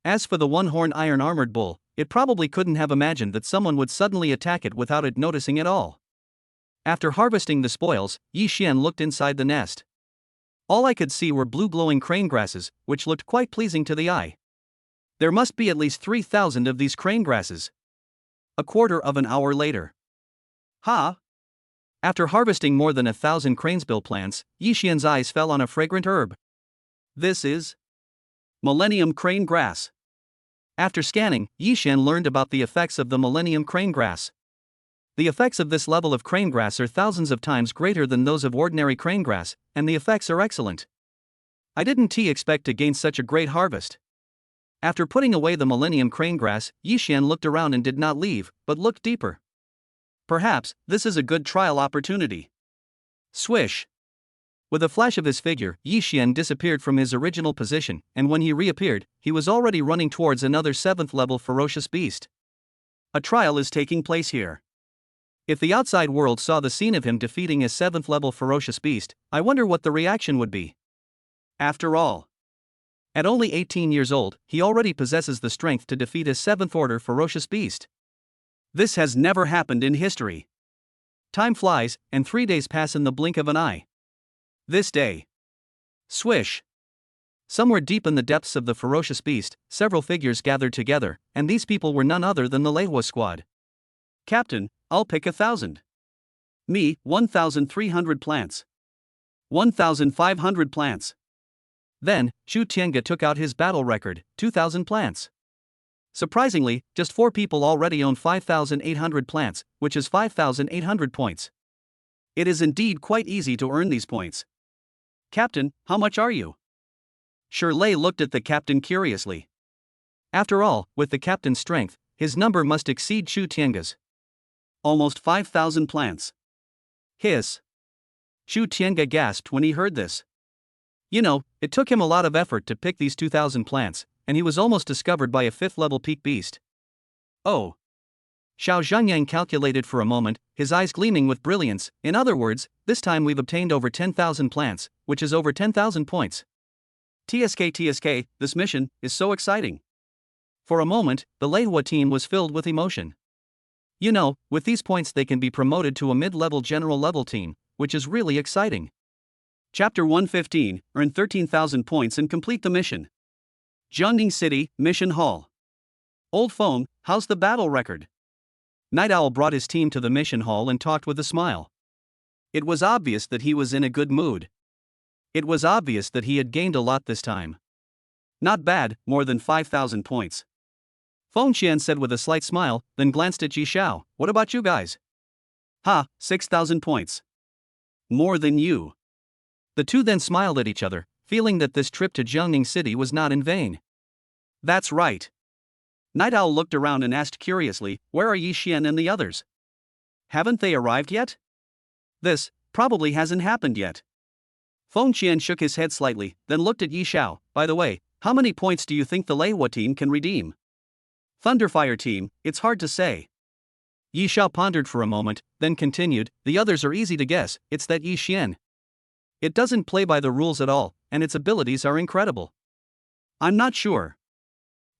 As for the one-horned iron armored bull, it probably couldn't have imagined that someone would suddenly attack it without it noticing at all. After harvesting the spoils, Yi Xian looked inside the nest. All I could see were blue glowing crane grasses, which looked quite pleasing to the eye. There must be at least 3,000 of these crane grasses. A quarter of an hour later. Ha! After harvesting more than 1,000 cranesbill plants, Yi Xian's eyes fell on a fragrant herb. This is Millennium Crane Grass. After scanning, Yi Xian learned about the effects of the Millennium Crane Grass. The effects of this level of crane grass are thousands of times greater than those of ordinary crane grass, and the effects are excellent. I didn't expect to gain such a great harvest. After putting away the Millennium Crane Grass, Yi Xian looked around and did not leave, but looked deeper. Perhaps this is a good trial opportunity. Swish! With a flash of his figure, Yi Xian disappeared from his original position, and when he reappeared, he was already running towards another 7th level ferocious beast. A trial is taking place here. If the outside world saw the scene of him defeating a 7th level ferocious beast, I wonder what the reaction would be. After all, at only 18 years old, he already possesses the strength to defeat a 7th order ferocious beast. This has never happened in history. Time flies, and 3 days pass in the blink of an eye. This day. Swish! Somewhere deep in the depths of the ferocious beast, several figures gathered together, and these people were none other than the Leihua squad. Captain, I'll pick 1,000. Me, 1,300 plants. 1,500 plants. Then, Zhu Tiange took out his battle record, 2,000 plants. Surprisingly, just 4 people already own 5,800 plants, which is 5,800 points. It is indeed quite easy to earn these points. Captain, how much are you? Shirley looked at the captain curiously. After all, with the captain's strength, his number must exceed Zhu Tiange's. Almost 5,000 plants. Hiss. Zhu Tiange gasped when he heard this. You know, it took him a lot of effort to pick these 2,000 plants, and he was almost discovered by a 5th level peak beast. Oh. Xiao Zhangyang calculated for a moment, his eyes gleaming with brilliance. In other words, this time we've obtained over 10,000 plants, which is over 10,000 points. TSK, this mission is so exciting. For a moment, the Leihua team was filled with emotion. You know, with these points they can be promoted to a mid-level general level team, which is really exciting. Chapter 115, earn 13,000 points and complete the mission. Jiangning City, Mission Hall. Old phone, how's the battle record? Night Owl brought his team to the mission hall and talked with a smile. It was obvious that he was in a good mood. It was obvious that he had gained a lot this time. Not bad, more than 5,000 points. Feng Xian said with a slight smile, then glanced at Ji Xiao. What about you guys? Ha, 6,000 points. More than you. The two then smiled at each other, feeling that this trip to Jiangning City was not in vain. That's right. Night Owl looked around and asked curiously, where are Yi Xian and the others? Haven't they arrived yet? This probably hasn't happened yet. Feng Xian shook his head slightly, then looked at Yi Xiao. By the way, how many points do you think the Leihua team can redeem? Thunderfire team, it's hard to say. Yi Xiao pondered for a moment, then continued, the others are easy to guess, it's that Yi Xian. It doesn't play by the rules at all, and its abilities are incredible. I'm not sure.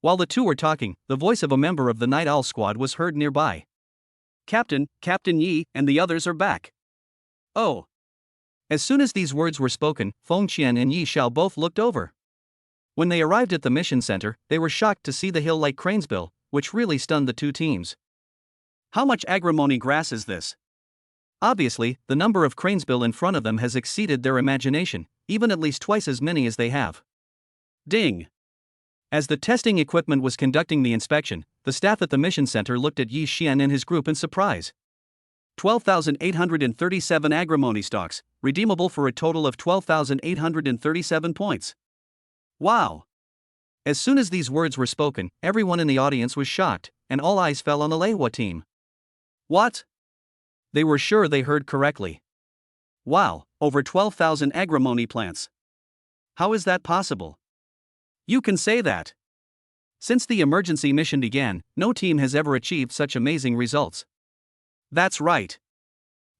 While the two were talking, the voice of a member of the Night Owl squad was heard nearby. Captain Yi, and the others are back. Oh. As soon as these words were spoken, Feng Qian and Yi Xiao both looked over. When they arrived at the mission center, they were shocked to see the hill like Cranesbill, which really stunned the two teams. How much agrimony grass is this? Obviously, the number of Cranesbill in front of them has exceeded their imagination, even at least twice as many as they have. Ding! As the testing equipment was conducting the inspection, the staff at the mission center looked at Yi Xian and his group in surprise. 12,837 agrimony stocks, redeemable for a total of 12,837 points. Wow! As soon as these words were spoken, everyone in the audience was shocked, and all eyes fell on the Leiwa team. What? They were sure they heard correctly. Wow, over 12,000 agrimony plants. How is that possible? You can say that. Since the emergency mission began, no team has ever achieved such amazing results. That's right.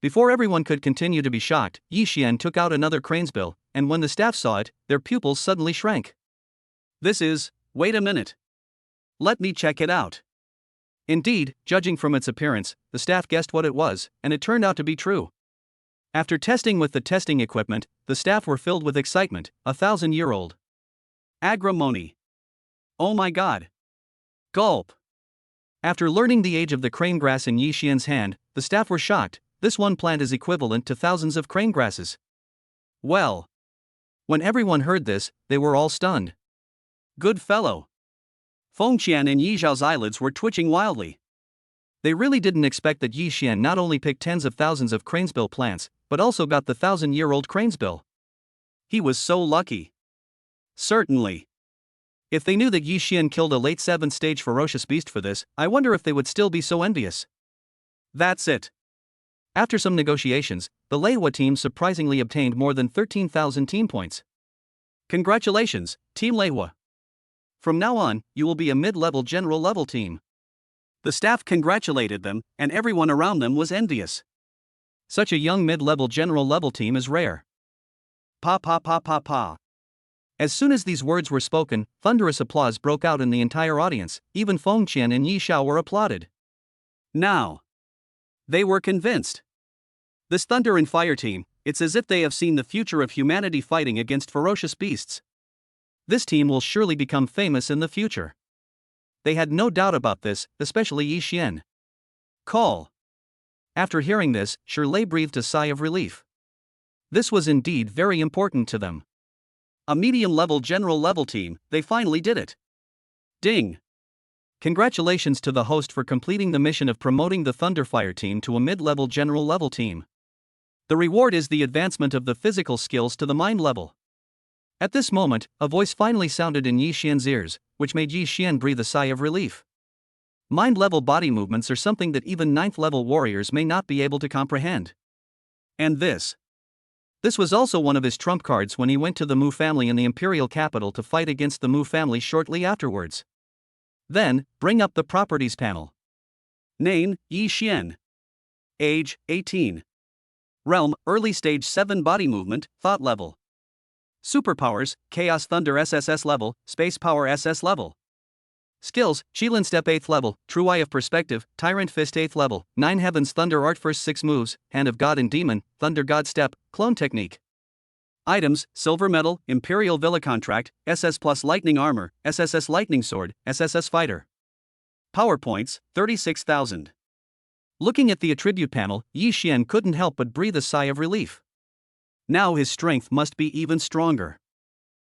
Before everyone could continue to be shocked, Yi Xian took out another Cranesbill, and when the staff saw it, their pupils suddenly shrank. Wait a minute. Let me check it out. Indeed, judging from its appearance, the staff guessed what it was, and it turned out to be true. After testing with the testing equipment, the staff were filled with excitement, 1,000-year-old. Agrimony. Oh my god. Gulp. After learning the age of the crane grass in Yi Xian's hand, the staff were shocked. This one plant is equivalent to thousands of crane grasses. Well. When everyone heard this, they were all stunned. Good fellow. Feng Qian and Yi Xiao's eyelids were twitching wildly. They really didn't expect that Yi Xian not only picked tens of thousands of cranesbill plants, but also got the 1,000-year-old cranesbill. He was so lucky. Certainly. If they knew that Yi Xian killed a late 7th stage ferocious beast for this, I wonder if they would still be so envious. That's it. After some negotiations, the Leiwa team surprisingly obtained more than 13,000 team points. Congratulations, Team Leiwa. From now on, you will be a mid-level general level team. The staff congratulated them, and everyone around them was envious. Such a young mid-level general level team is rare. Pa pa pa pa pa. As soon as these words were spoken, thunderous applause broke out in the entire audience. Even Feng Qian and Yi Xiao were applauded. Now. They were convinced. This Thunder and Fire team, it's as if they have seen the future of humanity fighting against ferocious beasts. This team will surely become famous in the future. They had no doubt about this, especially Yi Xian. Call. After hearing this, Shirley breathed a sigh of relief. This was indeed very important to them. A medium-level general level team, they finally did it. Ding! Congratulations to the host for completing the mission of promoting the Thunderfire team to a mid-level general level team. The reward is the advancement of the physical skills to the mind level. At this moment, a voice finally sounded in Yi Xian's ears, which made Yi Xian breathe a sigh of relief. Mind-level body movements are something that even 9th-level warriors may not be able to comprehend. And this was also one of his trump cards when he went to the Mu family in the imperial capital to fight against the Mu family shortly afterwards. Then, bring up the properties panel. Name, Yi Xian. Age, 18. Realm, early stage 7 body movement, thought level. Superpowers, Chaos Thunder SSS level, Space Power SS level. Skills, Qilin Step 8th level, True Eye of Perspective, Tyrant Fist 8th level, 9 Heavens Thunder Art First 6 moves, Hand of God and Demon, Thunder God Step, Clone Technique. Items, Silver Medal, Imperial Villa Contract, SS Plus Lightning Armor, SSS Lightning Sword, SSS Fighter. PowerPoints, 36,000. Looking at the attribute panel, Yi Xian couldn't help but breathe a sigh of relief. Now his strength must be even stronger.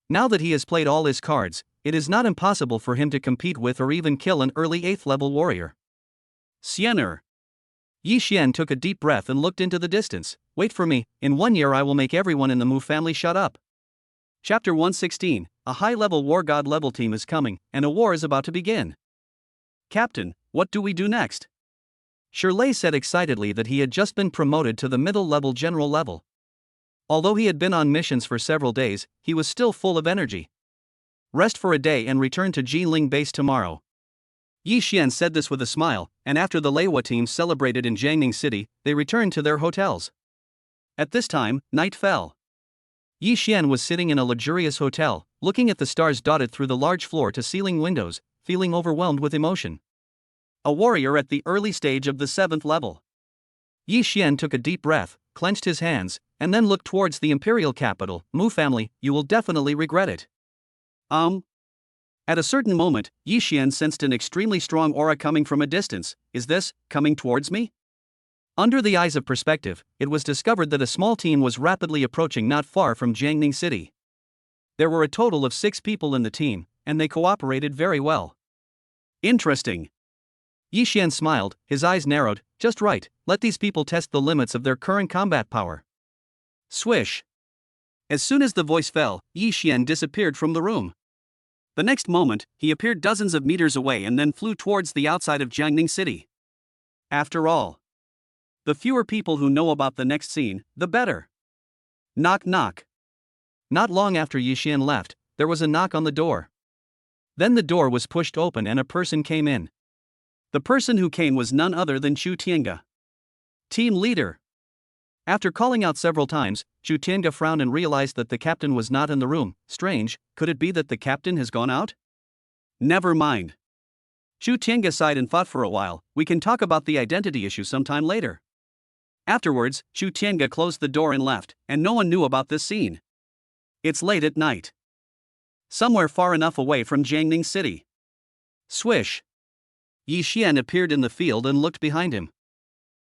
Now that he has played all his cards, it is not impossible for him to compete with or even kill an early 8th level warrior. Musener. Yi Xian took a deep breath and looked into the distance. Wait for me, in 1 year I will make everyone in the Mu family shut up. Chapter 116, a high-level war god level team is coming, and a war is about to begin. Captain, what do we do next? Shirley said excitedly that he had just been promoted to the middle-level general level. Although he had been on missions for several days, he was still full of energy. Rest for a day and return to Jiling base tomorrow. Yi Xian said this with a smile, and after the Leiwa team celebrated in Jiangning City, they returned to their hotels. At this time, night fell. Yi Xian was sitting in a luxurious hotel, looking at the stars dotted through the large floor-to-ceiling windows, feeling overwhelmed with emotion. A warrior at the early stage of the 7th level. Yi Xian took a deep breath, clenched his hands, and then looked towards the imperial capital. Mu family, you will definitely regret it. At a certain moment, Yi Xian sensed an extremely strong aura coming from a distance. Is this coming towards me? Under the eyes of perspective, it was discovered that a small team was rapidly approaching not far from Jiangning City. There were a total of 6 people in the team, and they cooperated very well. Interesting. Yi Xian smiled, his eyes narrowed. Just right, let these people test the limits of their current combat power. Swish. As soon as the voice fell, Yi Xian disappeared from the room. The next moment, he appeared dozens of meters away and then flew towards the outside of Jiangning City. After all, the fewer people who know about the next scene, the better. Knock knock. Not long after Yi Xian left, there was a knock on the door. Then the door was pushed open and a person came in. The person who came was none other than Chu Tiange. Team leader. After calling out several times, Chu Tiange frowned and realized that the captain was not in the room. Strange, could it be that the captain has gone out? Never mind. Chu Tiange sighed and thought for a while. We can talk about the identity issue sometime later. Afterwards, Chu Tiange closed the door and left, and no one knew about this scene. It's late at night. Somewhere far enough away from Jiangning City. Swish. Yi Xian appeared in the field and looked behind him.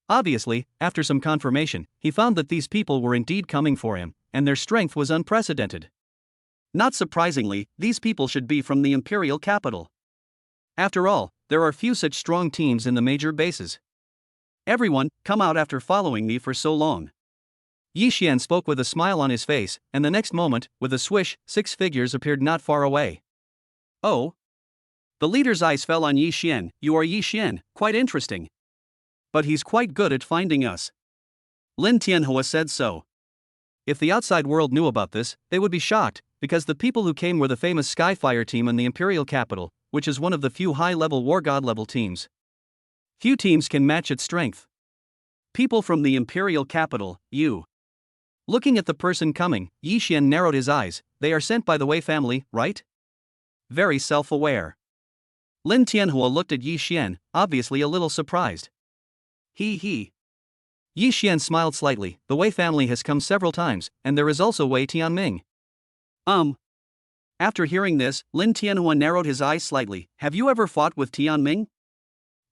Obviously, after some confirmation, he found that these people were indeed coming for him, and their strength was unprecedented. Not surprisingly, these people should be from the imperial capital. After all, there are few such strong teams in the major bases. Everyone, come out after following me for so long. Yi Xian spoke with a smile on his face, and the next moment, with a swish, 6 figures appeared not far away. Oh. The leader's eyes fell on Yi Xian. You are Yi Xian, quite interesting. But he's quite good at finding us. Lin Tianhua said so. If the outside world knew about this, they would be shocked, because the people who came were the famous Skyfire team in the imperial capital, which is one of the few high-level war god-level teams. Few teams can match its strength. People from the imperial capital, you. Looking at the person coming, Yi Xian narrowed his eyes. They are sent by the Wei family, right? Very self-aware. Lin Tianhua looked at Yi Xian, obviously a little surprised. He. Yi Xian smiled slightly. The Wei family has come several times, and there is also Wei Tianming. After hearing this, Lin Tianhua narrowed his eyes slightly. Have you ever fought with Tianming?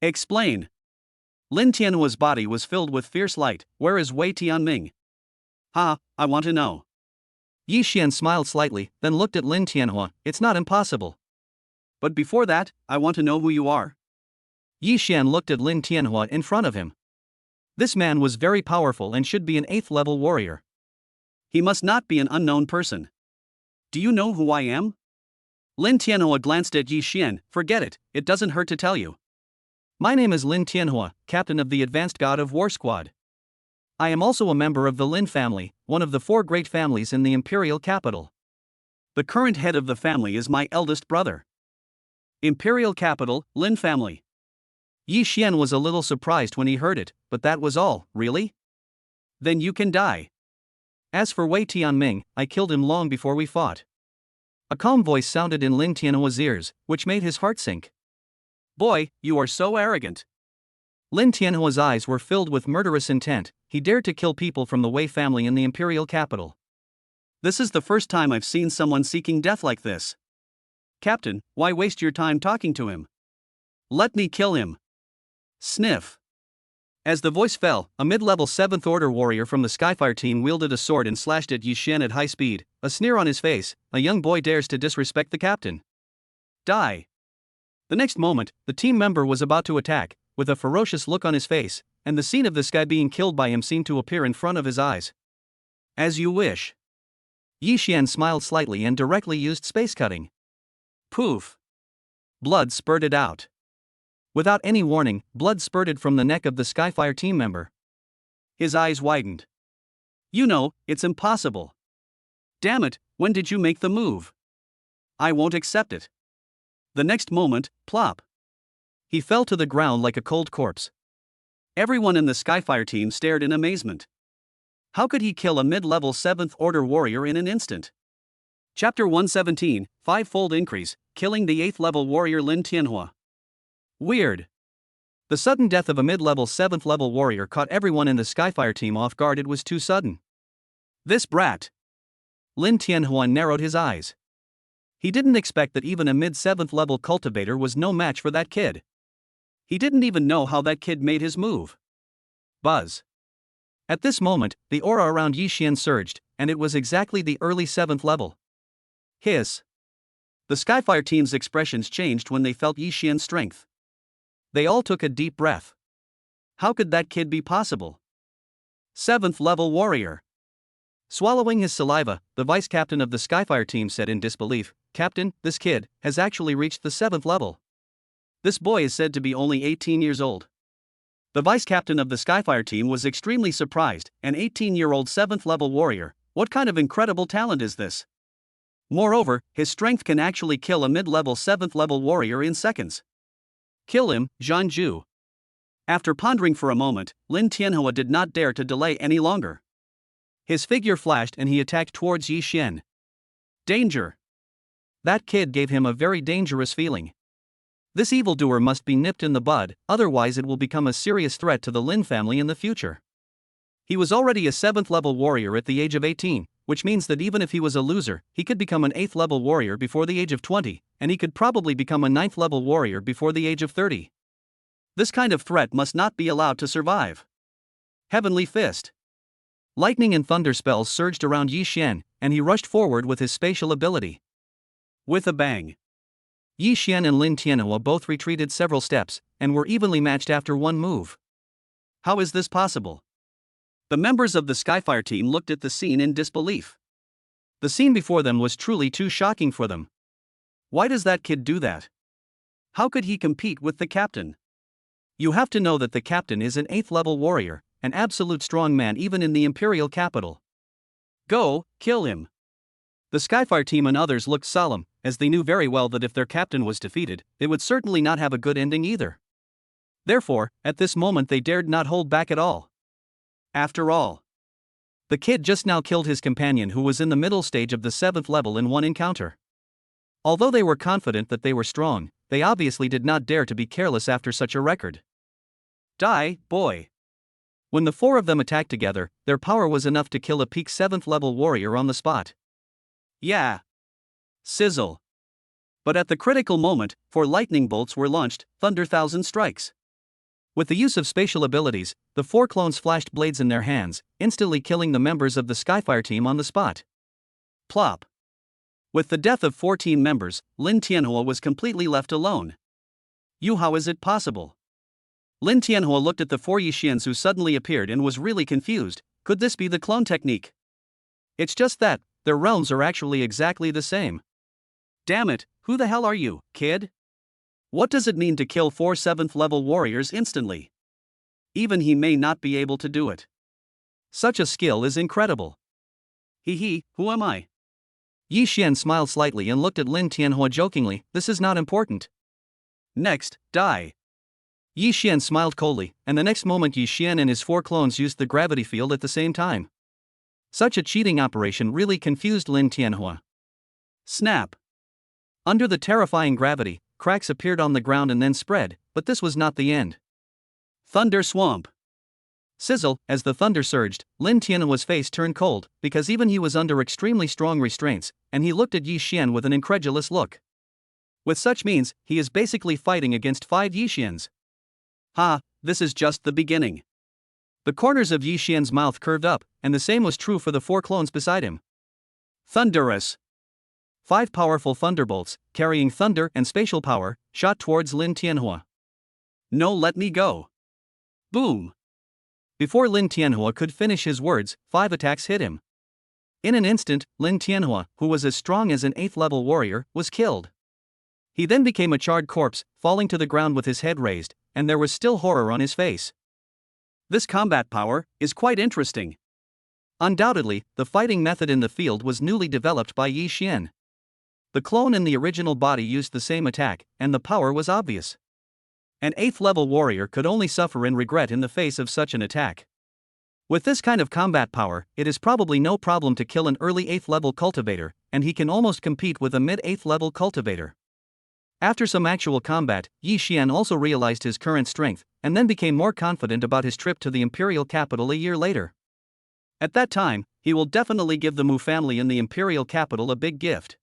Explain. Lin Tianhua's body was filled with fierce light. Where is Wei Tianming? I want to know. Yi Xian smiled slightly, then looked at Lin Tianhua. It's not impossible. But before that, I want to know who you are. Yi Xian looked at Lin Tianhua in front of him. This man was very powerful and should be an 8th level warrior. He must not be an unknown person. Do you know who I am? Lin Tianhua glanced at Yi Xian. Forget it, it doesn't hurt to tell you. My name is Lin Tianhua, captain of the Advanced God of War Squad. I am also a member of the Lin family, one of the 4 great families in the imperial capital. The current head of the family is my eldest brother. Imperial capital, Lin family. Yi Xian was a little surprised when he heard it, but that was all. Really? Then you can die. As for Wei Tianming, I killed him long before we fought. A calm voice sounded in Lin Tianhua's ears, which made his heart sink. Boy, you are so arrogant. Lin Tianhua's eyes were filled with murderous intent. He dared to kill people from the Wei family in the imperial capital. This is the first time I've seen someone seeking death like this. Captain, why waste your time talking to him? Let me kill him. Sniff. As the voice fell, a mid-level 7th Order warrior from the Skyfire team wielded a sword and slashed at Yi Xian at high speed, a sneer on his face. A young boy dares to disrespect the captain. Die. The next moment, the team member was about to attack, with a ferocious look on his face, and the scene of this guy being killed by him seemed to appear in front of his eyes. As you wish. Yi Xian smiled slightly and directly used space cutting. Poof. Blood spurted out. Without any warning, blood spurted from the neck of the Skyfire team member. His eyes widened. You know, it's impossible. Damn it, when did you make the move? I won't accept it. The next moment, plop. He fell to the ground like a cold corpse. Everyone in the Skyfire team stared in amazement. How could he kill a mid-level 7th Order warrior in an instant? Chapter 117, Five-fold Increase, Killing the 8th level warrior Lin Tianhua. Weird. The sudden death of a mid-level 7th level warrior caught everyone in the Skyfire team off guard. It was too sudden. This brat. Lin Tianhua narrowed his eyes. He didn't expect that even a mid-7th level cultivator was no match for that kid. He didn't even know how that kid made his move. Buzz. At this moment, the aura around Yi Xian surged, and it was exactly the early 7th level. Hiss. The Skyfire team's expressions changed when they felt Yi Xian's strength. They all took a deep breath. How could that kid be possible? 7th level warrior. Swallowing his saliva, the vice captain of the Skyfire team said in disbelief, "Captain, this kid has actually reached the 7th level. This boy is said to be only 18 years old." The vice captain of the Skyfire team was extremely surprised. An 18-year-old 7th level warrior, what kind of incredible talent is this? Moreover, his strength can actually kill a mid-level 7th level warrior in seconds. Kill him, Zhan Zhu. After pondering for a moment, Lin Tianhua did not dare to delay any longer. His figure flashed and he attacked towards Yi Xian. Danger! That kid gave him a very dangerous feeling. This evildoer must be nipped in the bud, otherwise it will become a serious threat to the Lin family in the future. He was already a 7th level warrior at the age of 18, which means that even if he was a loser, he could become an 8th level warrior before the age of 20, and he could probably become a 9th level warrior before the age of 30. This kind of threat must not be allowed to survive. Heavenly Fist. Lightning and thunder spells surged around Yi Xian, and he rushed forward with his spatial ability. With a bang. Yi Xian and Lin Tianhua both retreated several steps, and were evenly matched after one move. How is this possible? The members of the Skyfire team looked at the scene in disbelief. The scene before them was truly too shocking for them. Why does that kid do that? How could he compete with the captain? You have to know that the captain is an 8th level warrior, an absolute strong man even in the imperial capital. Go, kill him. The Skyfire team and others looked solemn, as they knew very well that if their captain was defeated, it would certainly not have a good ending either. Therefore, at this moment they dared not hold back at all. After all, the kid just now killed his companion who was in the middle stage of the 7th level in one encounter. Although they were confident that they were strong, they obviously did not dare to be careless after such a record. Die, boy. When the four of them attacked together, their power was enough to kill a peak 7th level warrior on the spot. Yeah. Sizzle. But at the critical moment, 4 lightning bolts were launched, thunder thousand strikes. With the use of spatial abilities, the 4 clones flashed blades in their hands, instantly killing the members of the Skyfire team on the spot. Plop. With the death of 4 team members, Lin Tianhua was completely left alone. How is it possible? Lin Tianhua looked at the 4 Yi Xians who suddenly appeared and was really confused. Could this be the clone technique? It's just that their realms are actually exactly the same. Damn it, who the hell are you, kid? What does it mean to kill 4 7th level warriors instantly? Even he may not be able to do it. Such a skill is incredible. Who am I? Yi Xian smiled slightly and looked at Lin Tianhua jokingly. This is not important. Next, die. Yi Xian smiled coldly, and the next moment Yi Xian and his 4 clones used the gravity field at the same time. Such a cheating operation really confused Lin Tianhua. Snap. Under the terrifying gravity, cracks appeared on the ground and then spread, but this was not the end. Thunder Swamp. Sizzle. As the thunder surged, Lin Tianhua's face turned cold, because even he was under extremely strong restraints, and he looked at Yi Xian with an incredulous look. With such means, he is basically fighting against 5 Yi Xians. This is just the beginning. The corners of Yi Xian's mouth curved up, and the same was true for the 4 clones beside him. Thunderous. 5 powerful thunderbolts, carrying thunder and spatial power, shot towards Lin Tianhua. No, let me go. Boom. Before Lin Tianhua could finish his words, 5 attacks hit him. In an instant, Lin Tianhua, who was as strong as an 8th level warrior, was killed. He then became a charred corpse, falling to the ground with his head raised, and there was still horror on his face. This combat power is quite interesting. Undoubtedly, the fighting method in the field was newly developed by Yi Xian. The clone in the original body used the same attack, and the power was obvious. An 8th level warrior could only suffer in regret in the face of such an attack. With this kind of combat power, it is probably no problem to kill an early 8th level cultivator, and he can almost compete with a mid 8th level cultivator. After some actual combat, Yi Xian also realized his current strength, and then became more confident about his trip to the imperial capital a year later. At that time, he will definitely give the Mu family in the imperial capital a big gift.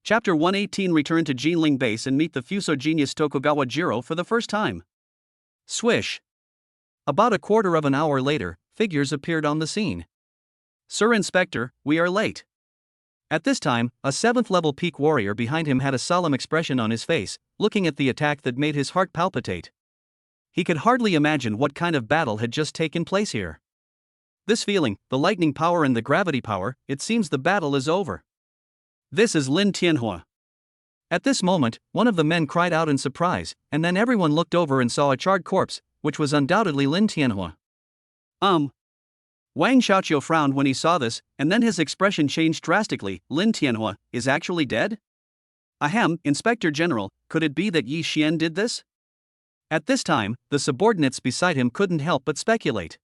Chapter 118. Return to Jinling Base and meet the Fuso genius Tokugawa Jiro for the first time. Swish. About a quarter of an hour later, figures appeared on the scene. Sir Inspector, we are late. At this time, a 7th level peak warrior behind him had a solemn expression on his face, looking at the attack that made his heart palpitate. He could hardly imagine what kind of battle had just taken place here. This feeling, the lightning power and the gravity power, it seems the battle is over. This is Lin Tianhua. At this moment, one of the men cried out in surprise, and then everyone looked over and saw a charred corpse, which was undoubtedly Lin Tianhua. Wang Xiaoqiu frowned when he saw this, and then his expression changed drastically. Lin Tianhua is actually dead? Ahem, Inspector General, could it be that Yi Xian did this? At this time, the subordinates beside him couldn't help but speculate.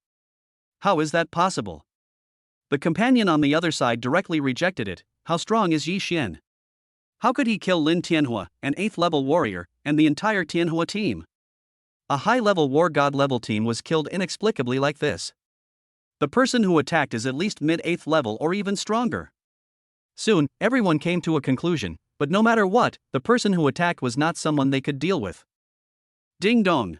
How is that possible? The companion on the other side directly rejected it. How strong is Yi Xian? How could he kill Lin Tianhua, an 8th level warrior, and the entire Tianhua team? A high-level war god level team was killed inexplicably like this. The person who attacked is at least mid-8th level or even stronger. Soon, everyone came to a conclusion, but no matter what, the person who attacked was not someone they could deal with. Ding dong.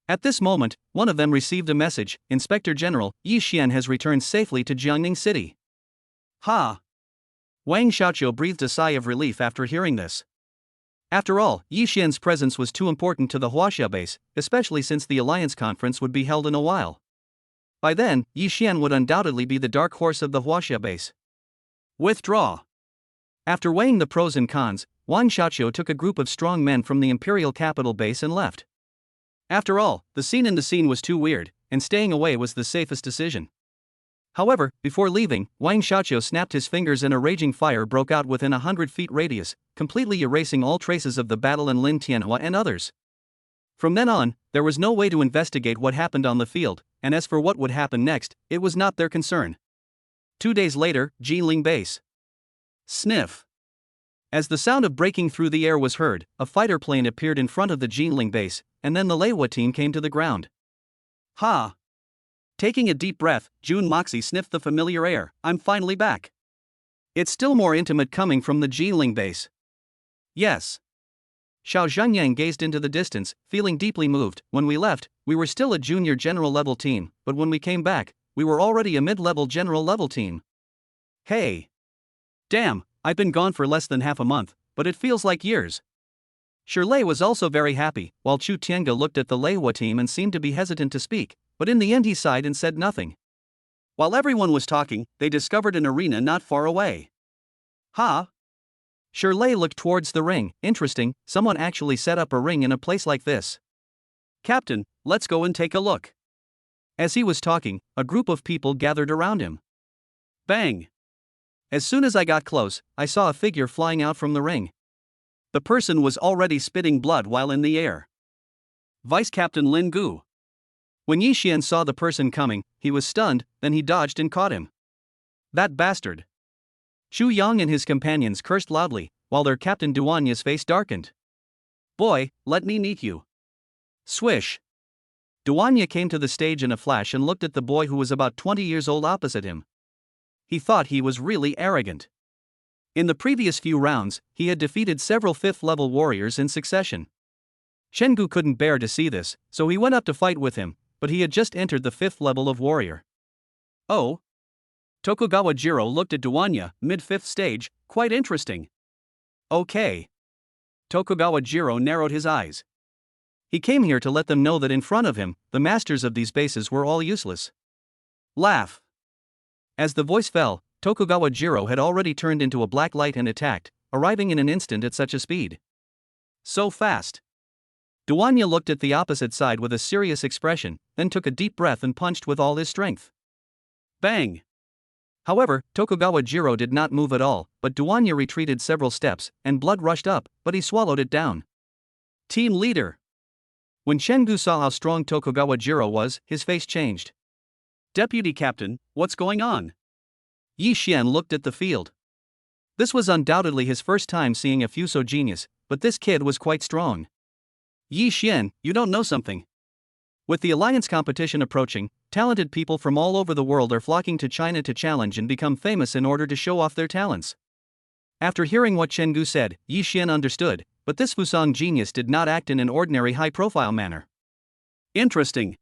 At this moment, one of them received a message. Inspector General, Yi Xian has returned safely to Jiangning City. Ha! Wang Xiaoqiu breathed a sigh of relief after hearing this. After all, Yi Xian's presence was too important to the Huaxia base, especially since the Alliance Conference would be held in a while. By then, Yi Xian would undoubtedly be the dark horse of the Huaxia base. Withdraw. After weighing the pros and cons, Wang Xiaoqiu took a group of strong men from the imperial capital base and left. After all, the scene in the scene was too weird, and staying away was the safest decision. However, before leaving, Wang Xiaoqiu snapped his fingers and a raging fire broke out within 100 feet radius, completely erasing all traces of the battle and Lin Tianhua and others. From then on, there was no way to investigate what happened on the field, and as for what would happen next, it was not their concern. 2 days later, Jinling Base. Sniff. As the sound of breaking through the air was heard, a fighter plane appeared in front of the Jinling Base, and then the Leiwa team came to the ground. Ha! Taking a deep breath, Jun Moxie sniffed the familiar air. I'm finally back. It's still more intimate coming from the Jinling Base. Yes. Xiao Zhengyang gazed into the distance, feeling deeply moved. When we left, we were still a junior general level team, but when we came back, we were already a mid-level general level team. Hey! Damn, I've been gone for less than half a month, but it feels like years. Shirlei was also very happy, while Chu Tiange looked at the Leiwa team and seemed to be hesitant to speak, but in the end he sighed and said nothing. While everyone was talking, they discovered an arena not far away. Ha! Shirlei looked towards the ring. Interesting, someone actually set up a ring in a place like this. Captain, let's go and take a look. As he was talking, a group of people gathered around him. Bang! As soon as I got close, I saw a figure flying out from the ring. The person was already spitting blood while in the air. Vice Captain Lin Gu. When Yi Xian saw the person coming, he was stunned, then he dodged and caught him. That bastard. Chu Yang and his companions cursed loudly, while their captain Duanya's face darkened. Boy, let me meet you. Swish. Duanya came to the stage in a flash and looked at the boy who was about 20 years old opposite him. He thought he was really arrogant. In the previous few rounds, he had defeated several 5th-level warriors in succession. Shengu couldn't bear to see this, so he went up to fight with him, but he had just entered the 5th level of warrior. Oh? Tokugawa Jiro looked at Duanya, mid-5th stage, quite interesting. Okay. Tokugawa Jiro narrowed his eyes. He came here to let them know that in front of him, the masters of these bases were all useless. Laugh. As the voice fell, Tokugawa Jiro had already turned into a black light and attacked, arriving in an instant at such a speed. So fast. Duanya looked at the opposite side with a serious expression, then took a deep breath and punched with all his strength. Bang! However, Tokugawa Jiro did not move at all, but Duanya retreated several steps, and blood rushed up, but he swallowed it down. Team leader. When Chengdu saw how strong Tokugawa Jiro was, his face changed. Deputy Captain, what's going on? Yi Xian looked at the field. This was undoubtedly his first time seeing a Fuso genius, but this kid was quite strong. Yi Xian, you don't know something. With the alliance competition approaching, talented people from all over the world are flocking to China to challenge and become famous in order to show off their talents. After hearing what Chengdu said, Yi Xian understood, but this Fusang genius did not act in an ordinary high-profile manner. Interesting.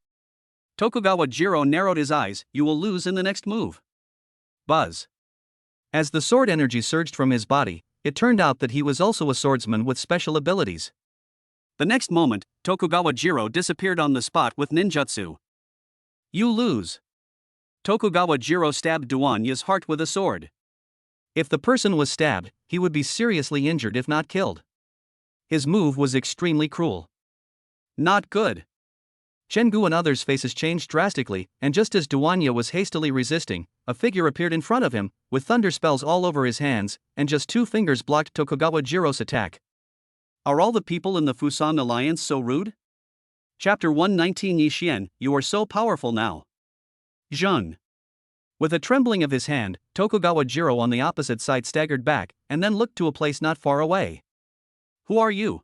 Tokugawa Jiro narrowed his eyes. You will lose in the next move. Buzz. As the sword energy surged from his body, it turned out that he was also a swordsman with special abilities. The next moment, Tokugawa Jiro disappeared on the spot with ninjutsu. You lose. Tokugawa Jiro stabbed Duanya's heart with a sword. If the person was stabbed, he would be seriously injured if not killed. His move was extremely cruel. Not good. Chengdu and others' faces changed drastically, and just as Duanya was hastily resisting, a figure appeared in front of him, with thunder spells all over his hands, and just 2 fingers blocked Tokugawa Jiro's attack. Are all the people in the Fusan Alliance so rude? Chapter 119 Yi Xian, you are so powerful now. Zheng. With a trembling of his hand, Tokugawa Jiro on the opposite side staggered back, and then looked to a place not far away. Who are you?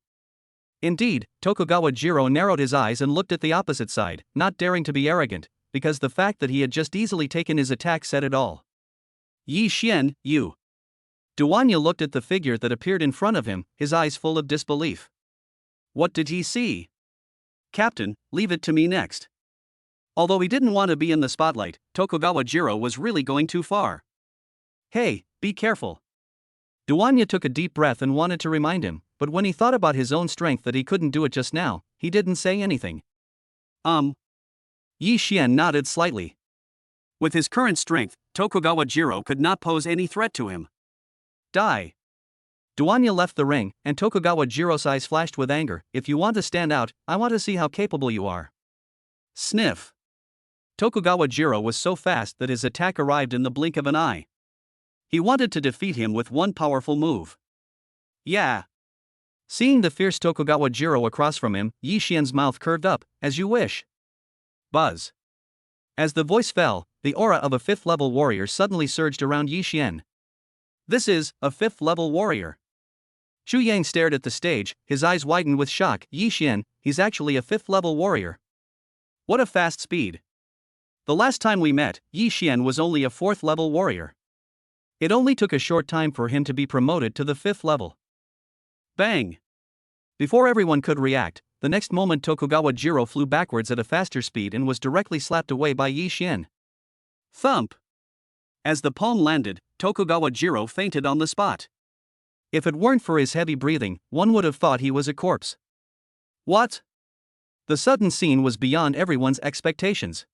Indeed, Tokugawa Jiro narrowed his eyes and looked at the opposite side, not daring to be arrogant, because the fact that he had just easily taken his attack said it all. Yi Xian, you. Duanya looked at the figure that appeared in front of him, his eyes full of disbelief. What did he see? Captain, leave it to me next. Although he didn't want to be in the spotlight, Tokugawa Jiro was really going too far. Hey, be careful. Duanya took a deep breath and wanted to remind him, but when he thought about his own strength that he couldn't do it just now, he didn't say anything. Yi Xian nodded slightly. With his current strength, Tokugawa Jiro could not pose any threat to him. Die. Duanya left the ring, and Tokugawa Jiro's eyes flashed with anger. If you want to stand out, I want to see how capable you are. Sniff. Tokugawa Jiro was so fast that his attack arrived in the blink of an eye. He wanted to defeat him with one powerful move. Yeah. Seeing the fierce Tokugawa Jiro across from him, Yi Xian's mouth curved up. As you wish. Buzz. As the voice fell, the aura of a 5th-level warrior suddenly surged around Yi Xian. This is a 5th-level warrior. Xu Yang stared at the stage, his eyes widened with shock. Yi Xian, he's actually a 5th-level warrior. What a fast speed. The last time we met, Yi Xian was only a 4th-level warrior. It only took a short time for him to be promoted to the 5th level. Bang! Before everyone could react, the next moment Tokugawa Jiro flew backwards at a faster speed and was directly slapped away by Yi Xian. Thump! As the palm landed, Tokugawa Jiro fainted on the spot. If it weren't for his heavy breathing, one would have thought he was a corpse. What? The sudden scene was beyond everyone's expectations.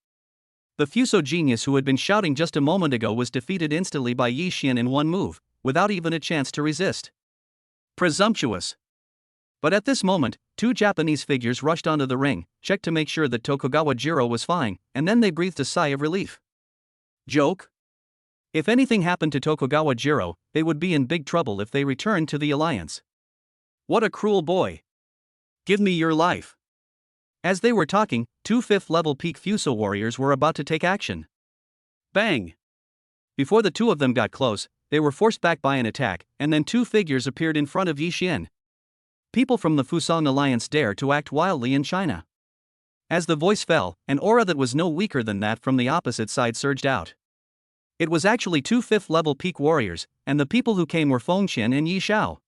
The Fuso genius who had been shouting just a moment ago was defeated instantly by Yi Xian in one move, without even a chance to resist. Presumptuous. But at this moment, 2 Japanese figures rushed onto the ring, checked to make sure that Tokugawa Jiro was fine, and then they breathed a sigh of relief. Joke? If anything happened to Tokugawa Jiro, they would be in big trouble if they returned to the alliance. What a cruel boy. Give me your life. As they were talking, 2 5th-level peak Fuso warriors were about to take action. Bang! Before the 2 of them got close, they were forced back by an attack, and then 2 figures appeared in front of Yi Xian. People from the Fusang Alliance dare to act wildly in China. As the voice fell, an aura that was no weaker than that from the opposite side surged out. It was actually 2 5th-level peak warriors, and the people who came were Fengqian and Yi Xiao.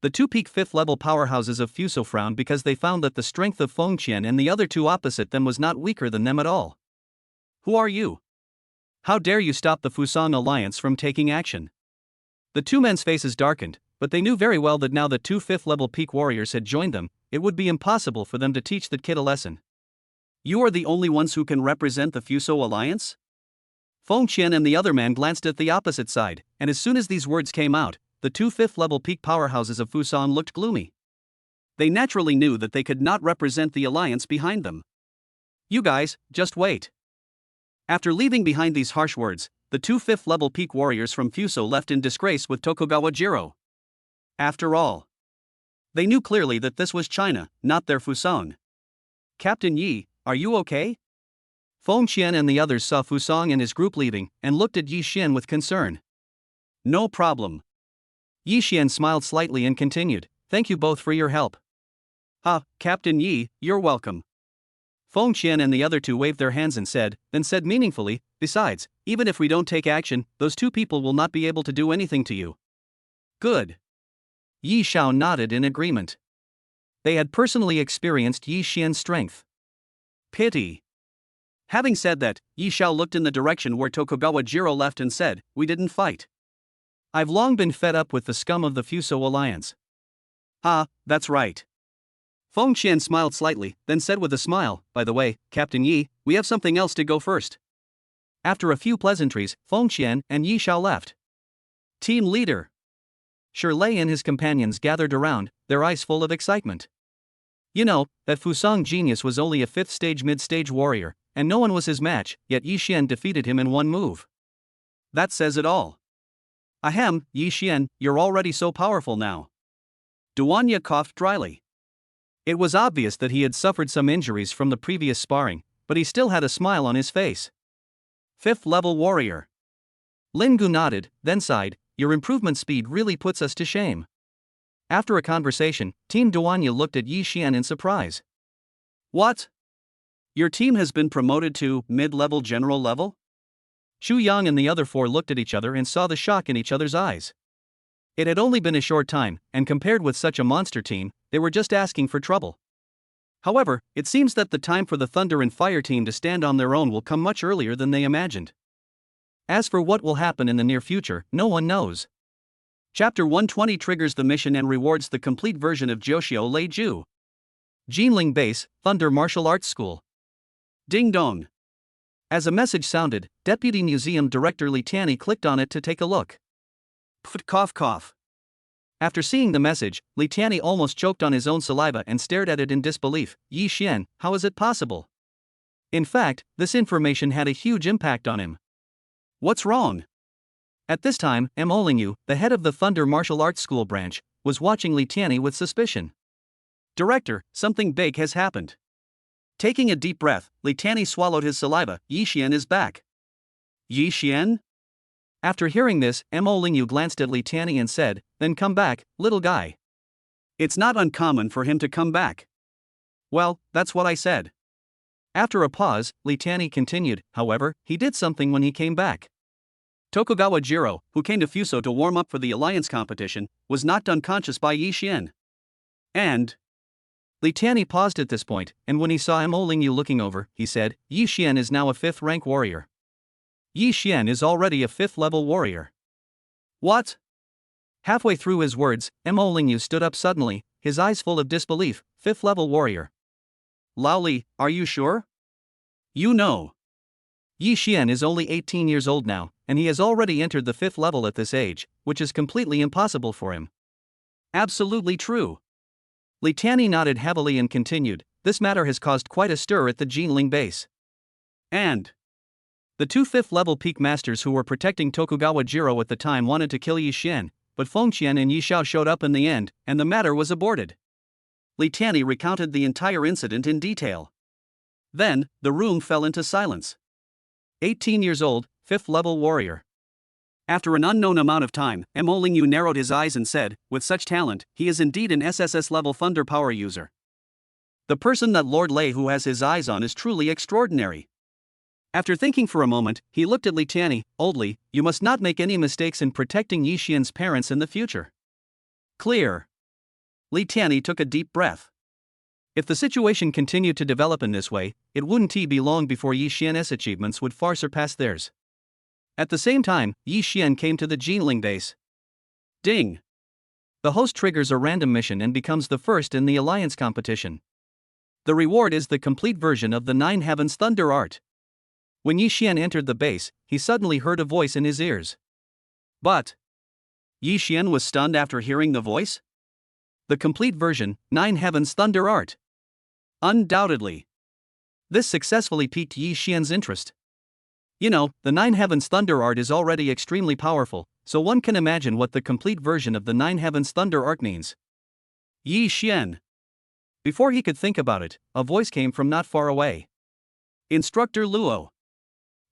The 2 peak 5th-level powerhouses of Fuso frowned because they found that the strength of Fengqian and the other 2 opposite them was not weaker than them at all. Who are you? How dare you stop the Fusang Alliance from taking action? The 2 men's faces darkened, but they knew very well that now that 2 5th-level peak warriors had joined them, it would be impossible for them to teach that kid a lesson. You are the only ones who can represent the Fuso Alliance? Fengqian and the other man glanced at the opposite side, and as soon as these words came out, the 2 5th-level peak powerhouses of Fusan looked gloomy. They naturally knew that they could not represent the alliance behind them. You guys, just wait. After leaving behind these harsh words, the 2 5th-level peak warriors from Fuso left in disgrace with Tokugawa Jiro. After all, They knew clearly that this was China, not their Fusang. Captain Yi, are you okay? Feng Qian and the others saw Fusang and his group leaving, and looked at Yi Xian with concern. No problem. Yi Xian smiled slightly and continued, thank you both for your help. Captain Yi, you're welcome. Feng Qian and the other two waved their hands and then said meaningfully, besides, even if we don't take action, those two people will not be able to do anything to you. Good. Yi Shao nodded in agreement. They had personally experienced Yi Xian's strength. Pity. Having said that, Yi Shao looked in the direction where Tokugawa Jiro left and said, we didn't fight. I've long been fed up with the scum of the Fuso Alliance. That's right. Feng Qian smiled slightly, then said with a smile, by the way, Captain Yi, we have something else to go first. After a few pleasantries, Feng Qian and Yi Shao left. Team leader. Shirley and his companions gathered around, their eyes full of excitement. You know, that Fusang genius was only a 5th stage mid-stage warrior, and no one was his match, yet Yi Xian defeated him in one move. That says it all. Ahem, Yi Xian, you're already so powerful now. Duanya coughed dryly. It was obvious that he had suffered some injuries from the previous sparring, but he still had a smile on his face. 5th level warrior. Lin Gu nodded, then sighed, your improvement speed really puts us to shame. After a conversation, Team Duanya looked at Yi Xian in surprise. What? Your team has been promoted to mid-level general level? Xu Yang and the other four looked at each other and saw the shock in each other's eyes. It had only been a short time, and compared with such a monster team, they were just asking for trouble. However, it seems that the time for the Thunder and Fire team to stand on their own will come much earlier than they imagined. As for what will happen in the near future, no one knows. Chapter 120 triggers the mission and rewards the complete version of Joshio Lei Ju. Jinling Base, Thunder Martial Arts School. Ding dong. As a message sounded, Deputy Museum Director Li Tianyi clicked on it to take a look. Cough. After seeing the message, Li Tianyi almost choked on his own saliva and stared at it in disbelief. Yi Xian, how is it possible? In fact, this information had a huge impact on him. What's wrong? At this time, Mo Lingyu, the head of the Thunder Martial Arts School branch, was watching Li Tianyi with suspicion. Director, something big has happened. Taking a deep breath, Li Tianyi swallowed his saliva. Yi Xian is back. Yi Xian? After hearing this, Mo Lingyu glanced at Li Tianyi and said, then come back, little guy. It's not uncommon for him to come back. Well, that's what I said. After a pause, Li Tianyi continued, however, he did something when he came back. Tokugawa Jiro, who came to Fuso to warm up for the alliance competition, was knocked unconscious by Yi Xian. And Li Tianyi paused at this point, and when he saw Mo Lingyu looking over, he said, Yi Xian is now a 5th rank warrior. Yi Xian is already a 5th level warrior. What? Halfway through his words, Mo Lingyu stood up suddenly, his eyes full of disbelief. 5th level warrior. Lao Li, are you sure? You know. Yi Xian is only 18 years old now, and he has already entered the 5th level at this age, which is completely impossible for him. Absolutely true. Li Tianyi nodded heavily and continued, this matter has caused quite a stir at the Jinling base. And the two 5th level peak masters who were protecting Tokugawa Jiro at the time wanted to kill Yi Xian, but Feng Qian and Yi Shao showed up in the end, and the matter was aborted. Li Tianyi recounted the entire incident in detail. Then, the room fell into silence. 18 years old, 5th level warrior. After an unknown amount of time, Mo Lingyu narrowed his eyes and said, with such talent, he is indeed an SSS level thunder power user. The person that Lord Lei Hu has his eyes on is truly extraordinary. After thinking for a moment, he looked at Li Tianyi, Old Li, you must not make any mistakes in protecting Yi Xian's parents in the future. Clear. Li Tianyi took a deep breath. If the situation continued to develop in this way, it wouldn't be long before Yi Xian's achievements would far surpass theirs. At the same time, Yi Xian came to the Jinling base. Ding. The host triggers a random mission and becomes the first in the alliance competition. The reward is the complete version of the 9 Heavens Thunder Art. When Yi Xian entered the base, he suddenly heard a voice in his ears. But Yi Xian was stunned after hearing the voice? The complete version, 9 Heavens Thunder Art. Undoubtedly. This successfully piqued Yi Xian's interest. You know, the 9 Heavens Thunder Art is already extremely powerful, so one can imagine what the complete version of the 9 Heavens Thunder Art means. Yi Xian. Before he could think about it, a voice came from not far away. Instructor Luo.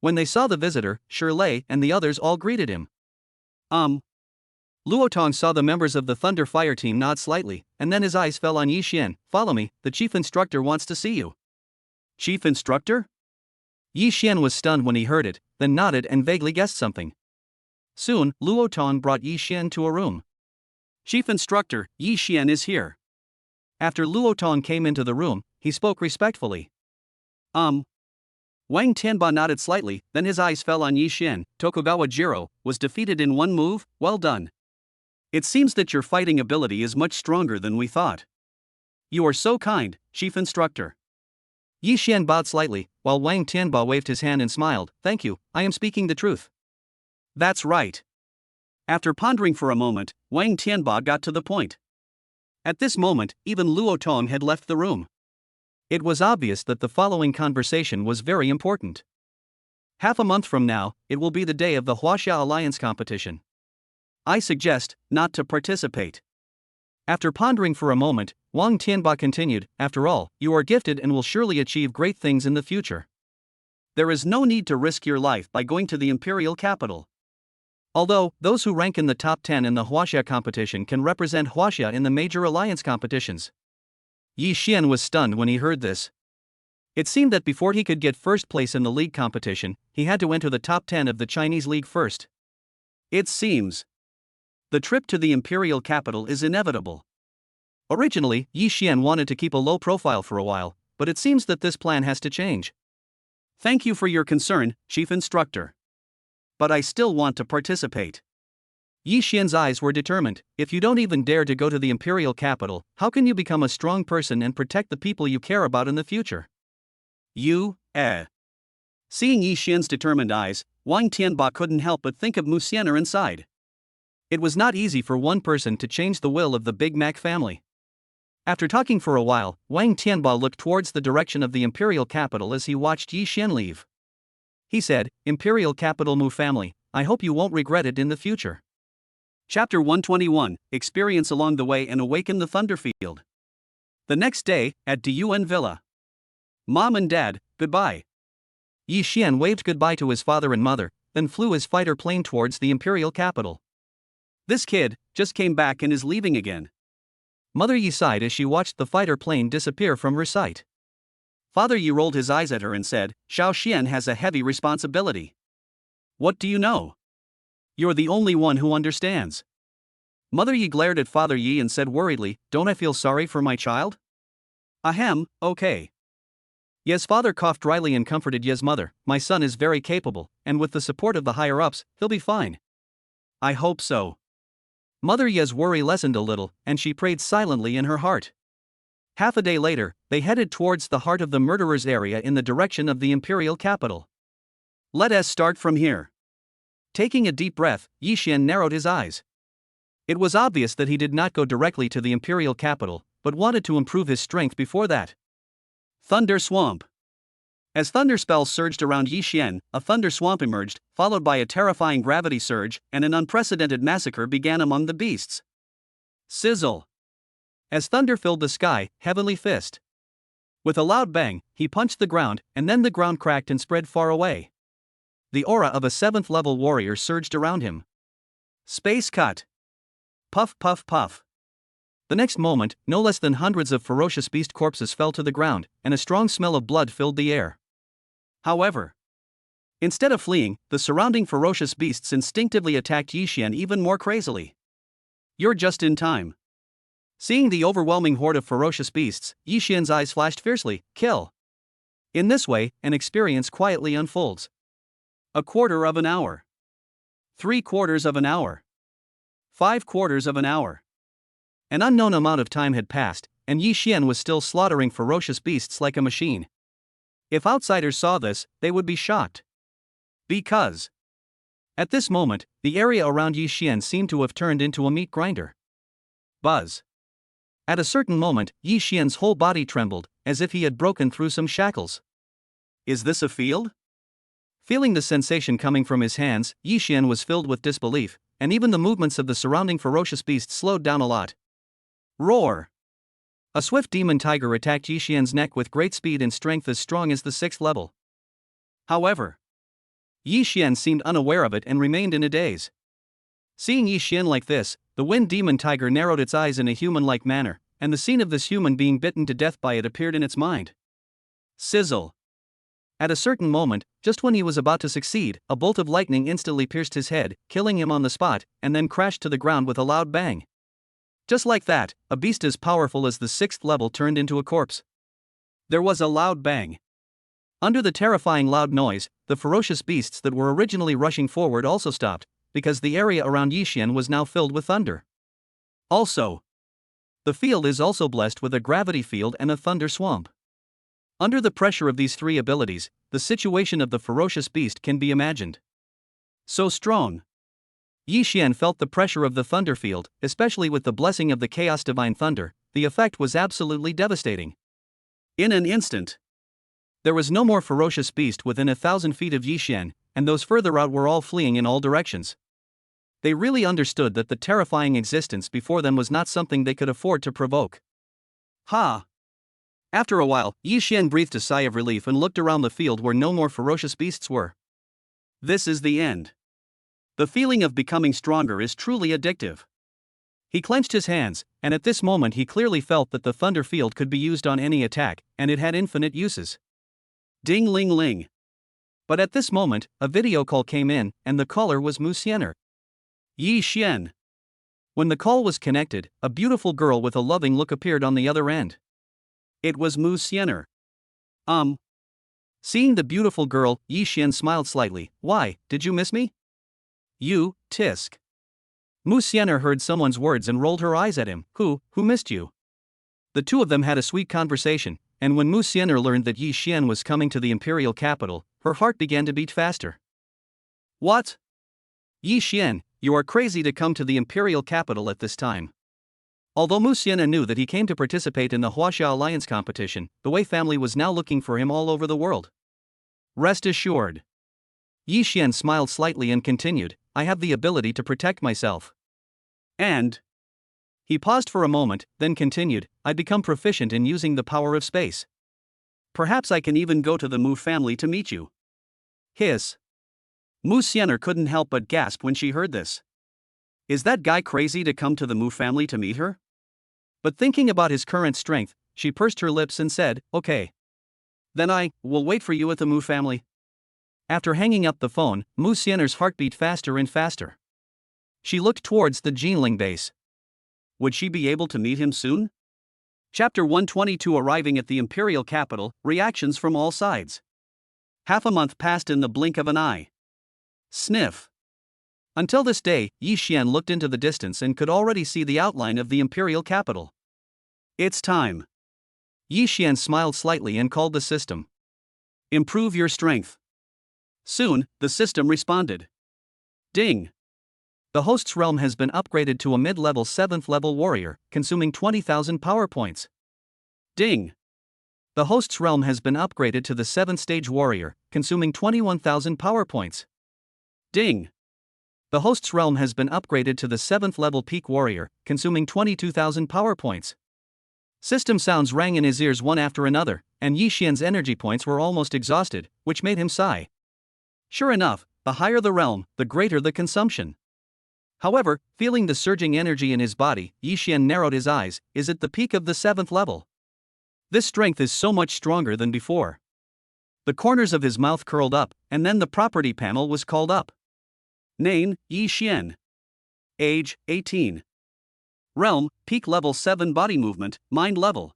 When they saw the visitor, Shirley and the others all greeted him. Luo Tong saw the members of the Thunder Fire team nod slightly, and then his eyes fell on Yi Xian. Follow me, the chief instructor wants to see you. Chief instructor? Yi Xian was stunned when he heard it, then nodded and vaguely guessed something. Soon, Luo Tong brought Yi Xian to a room. Chief instructor, Yi Xian is here. After Luo Tong came into the room, he spoke respectfully. Wang Tianba nodded slightly, then his eyes fell on Yi Xian. Tokugawa Jiro was defeated in one move. Well done. It seems that your fighting ability is much stronger than we thought. You are so kind, chief instructor. Yi Xian bowed slightly, while Wang Tianba waved his hand and smiled. Thank you, I am speaking the truth. That's right. After pondering for a moment, Wang Tianba got to the point. At this moment, even Luo Tong had left the room. It was obvious that the following conversation was very important. Half a month from now, it will be the day of the Huaxia Alliance competition. I suggest not to participate. After pondering for a moment, Wang Tianba continued, after all, you are gifted and will surely achieve great things in the future. There is no need to risk your life by going to the imperial capital. Although, those who rank in the top 10 in the Huaxia competition can represent Huaxia in the major alliance competitions. Yi Xian was stunned when he heard this. It seemed that before he could get first place in the league competition, he had to enter the top 10 of the Chinese league first. It seems the trip to the imperial capital is inevitable. Originally, Yi Xian wanted to keep a low profile for a while, but it seems that this plan has to change. Thank you for your concern, chief instructor. But I still want to participate. Yi Xian's eyes were determined. If you don't even dare to go to the imperial capital, how can you become a strong person and protect the people you care about in the future? Seeing Yi Xian's determined eyes, Wang Tianba couldn't help but think of Musener inside. It was not easy for one person to change the will of the Big Mac family. After talking for a while, Wang Tianba looked towards the direction of the imperial capital as he watched Yi Xian leave. He said, Imperial capital Mu family, I hope you won't regret it in the future. Chapter 121, Experience along the way and awaken the Thunderfield. The next day, at Diyuan Villa. Mom and Dad, goodbye. Yi Xian waved goodbye to his father and mother, then flew his fighter plane towards the imperial capital. This kid just came back and is leaving again. Mother Yi sighed as she watched the fighter plane disappear from her sight. Father Yi rolled his eyes at her and said, Xiao Xian has a heavy responsibility. What do you know? You're the only one who understands. Mother Yi glared at Father Yi and said worriedly, Don't I feel sorry for my child? Ahem, okay. Ye's father coughed dryly and comforted Ye's mother. My son is very capable, and with the support of the higher-ups, he'll be fine. I hope so. Mother Ye's worry lessened a little, and she prayed silently in her heart. Half a day later, they headed towards the heart of the murderers area in the direction of the imperial capital. Let us start from here. Taking a deep breath, Yi Xian narrowed his eyes. It was obvious that he did not go directly to the imperial capital, but wanted to improve his strength before that. Thunder Swamp. As thunder spells surged around Yi Xian, a thunder swamp emerged, followed by a terrifying gravity surge, and an unprecedented massacre began among the beasts. Sizzle. As thunder filled the sky, Heavenly Fist. With a loud bang, he punched the ground, and then the ground cracked and spread far away. The aura of a 7th-level warrior surged around him. Space Cut. Puff puff puff. The next moment, no less than hundreds of ferocious beast corpses fell to the ground, and a strong smell of blood filled the air. However, instead of fleeing, the surrounding ferocious beasts instinctively attacked Yi Xian even more crazily. You're just in time. Seeing the overwhelming horde of ferocious beasts, Yi Xian's eyes flashed fiercely, kill. In this way, an experience quietly unfolds. A quarter of an hour. 3/4 of an hour. 5/4 of an hour. An unknown amount of time had passed, and Yi Xian was still slaughtering ferocious beasts like a machine. If outsiders saw this, they would be shocked. Because at this moment, the area around Yi Xian seemed to have turned into a meat grinder. Buzz. At a certain moment, Yi Xian's whole body trembled, as if he had broken through some shackles. Is this a field? Feeling the sensation coming from his hands, Yi Xian was filled with disbelief, and even the movements of the surrounding ferocious beasts slowed down a lot. Roar. A swift demon tiger attacked Yi Xian's neck with great speed and strength as strong as the 6th level. However, Yi Xian seemed unaware of it and remained in a daze. Seeing Yi Xian like this, the wind demon tiger narrowed its eyes in a human-like manner, and the scene of this human being bitten to death by it appeared in its mind. Sizzle. At a certain moment, just when he was about to succeed, a bolt of lightning instantly pierced his head, killing him on the spot, and then crashed to the ground with a loud bang. Just like that, a beast as powerful as the 6th level turned into a corpse. There was a loud bang. Under the terrifying loud noise, the ferocious beasts that were originally rushing forward also stopped, because the area around Yi Xian was now filled with thunder. Also, the field is also blessed with a gravity field and a thunder swamp. Under the pressure of these 3 abilities, the situation of the ferocious beast can be imagined. So strong. Yi Xian felt the pressure of the thunder field, especially with the blessing of the chaos divine thunder. The effect was absolutely devastating. In an instant, there was no more ferocious beast within 1,000 feet of Yi Xian, and those further out were all fleeing in all directions. They really understood that the terrifying existence before them was not something they could afford to provoke. Ha! After a while, Yi Xian breathed a sigh of relief and looked around the field where no more ferocious beasts were. This is the end. The feeling of becoming stronger is truly addictive. He clenched his hands, and at this moment he clearly felt that the thunder field could be used on any attack, and it had infinite uses. Ding ling ling. But at this moment, a video call came in, and the caller was Musener. Yi Xian. When the call was connected, a beautiful girl with a loving look appeared on the other end. It was Musener. Seeing the beautiful girl, Yi Xian smiled slightly. Why, did you miss me? You, tisk. Musener heard someone's words and rolled her eyes at him. Who missed you? The two of them had a sweet conversation, and when Musener learned that Yi Xian was coming to the imperial capital, her heart began to beat faster. What? Yi Xian, you are crazy to come to the imperial capital at this time. Although Musener knew that he came to participate in the Huaxia Alliance competition, the Wei family was now looking for him all over the world. Rest assured. Yi Xian smiled slightly and continued, I have the ability to protect myself. And he paused for a moment, then continued, I become proficient in using the power of space. Perhaps I can even go to the Mu family to meet you. Hiss. Musener couldn't help but gasp when she heard this. Is that guy crazy to come to the Mu family to meet her? But thinking about his current strength, she pursed her lips and said, okay. Then I will wait for you at the Mu family. After hanging up the phone, Musener's heart beat faster and faster. She looked towards the Jinling base. Would she be able to meet him soon? Chapter 122. Arriving at the imperial capital, reactions from all sides. Half a month passed in the blink of an eye. Sniff. Until this day, Yi Xian looked into the distance and could already see the outline of the imperial capital. It's time. Yi Xian smiled slightly and called the system. Improve your strength. Soon, the system responded. Ding. The host's realm has been upgraded to a mid-level 7th level warrior, consuming 20,000 power points. Ding. The host's realm has been upgraded to the 7th stage warrior, consuming 21,000 power points. Ding. The host's realm has been upgraded to the 7th level peak warrior, consuming 22,000 power points. System sounds rang in his ears one after another, and Yi Xian's energy points were almost exhausted, which made him sigh. Sure enough, the higher the realm, the greater the consumption. However, feeling the surging energy in his body, Yi Xian narrowed his eyes. Is it the peak of the 7th level? This strength is so much stronger than before. The corners of his mouth curled up, and then the property panel was called up. Name, Yi Xian. Age, 18. Realm, peak level 7 body movement, mind level.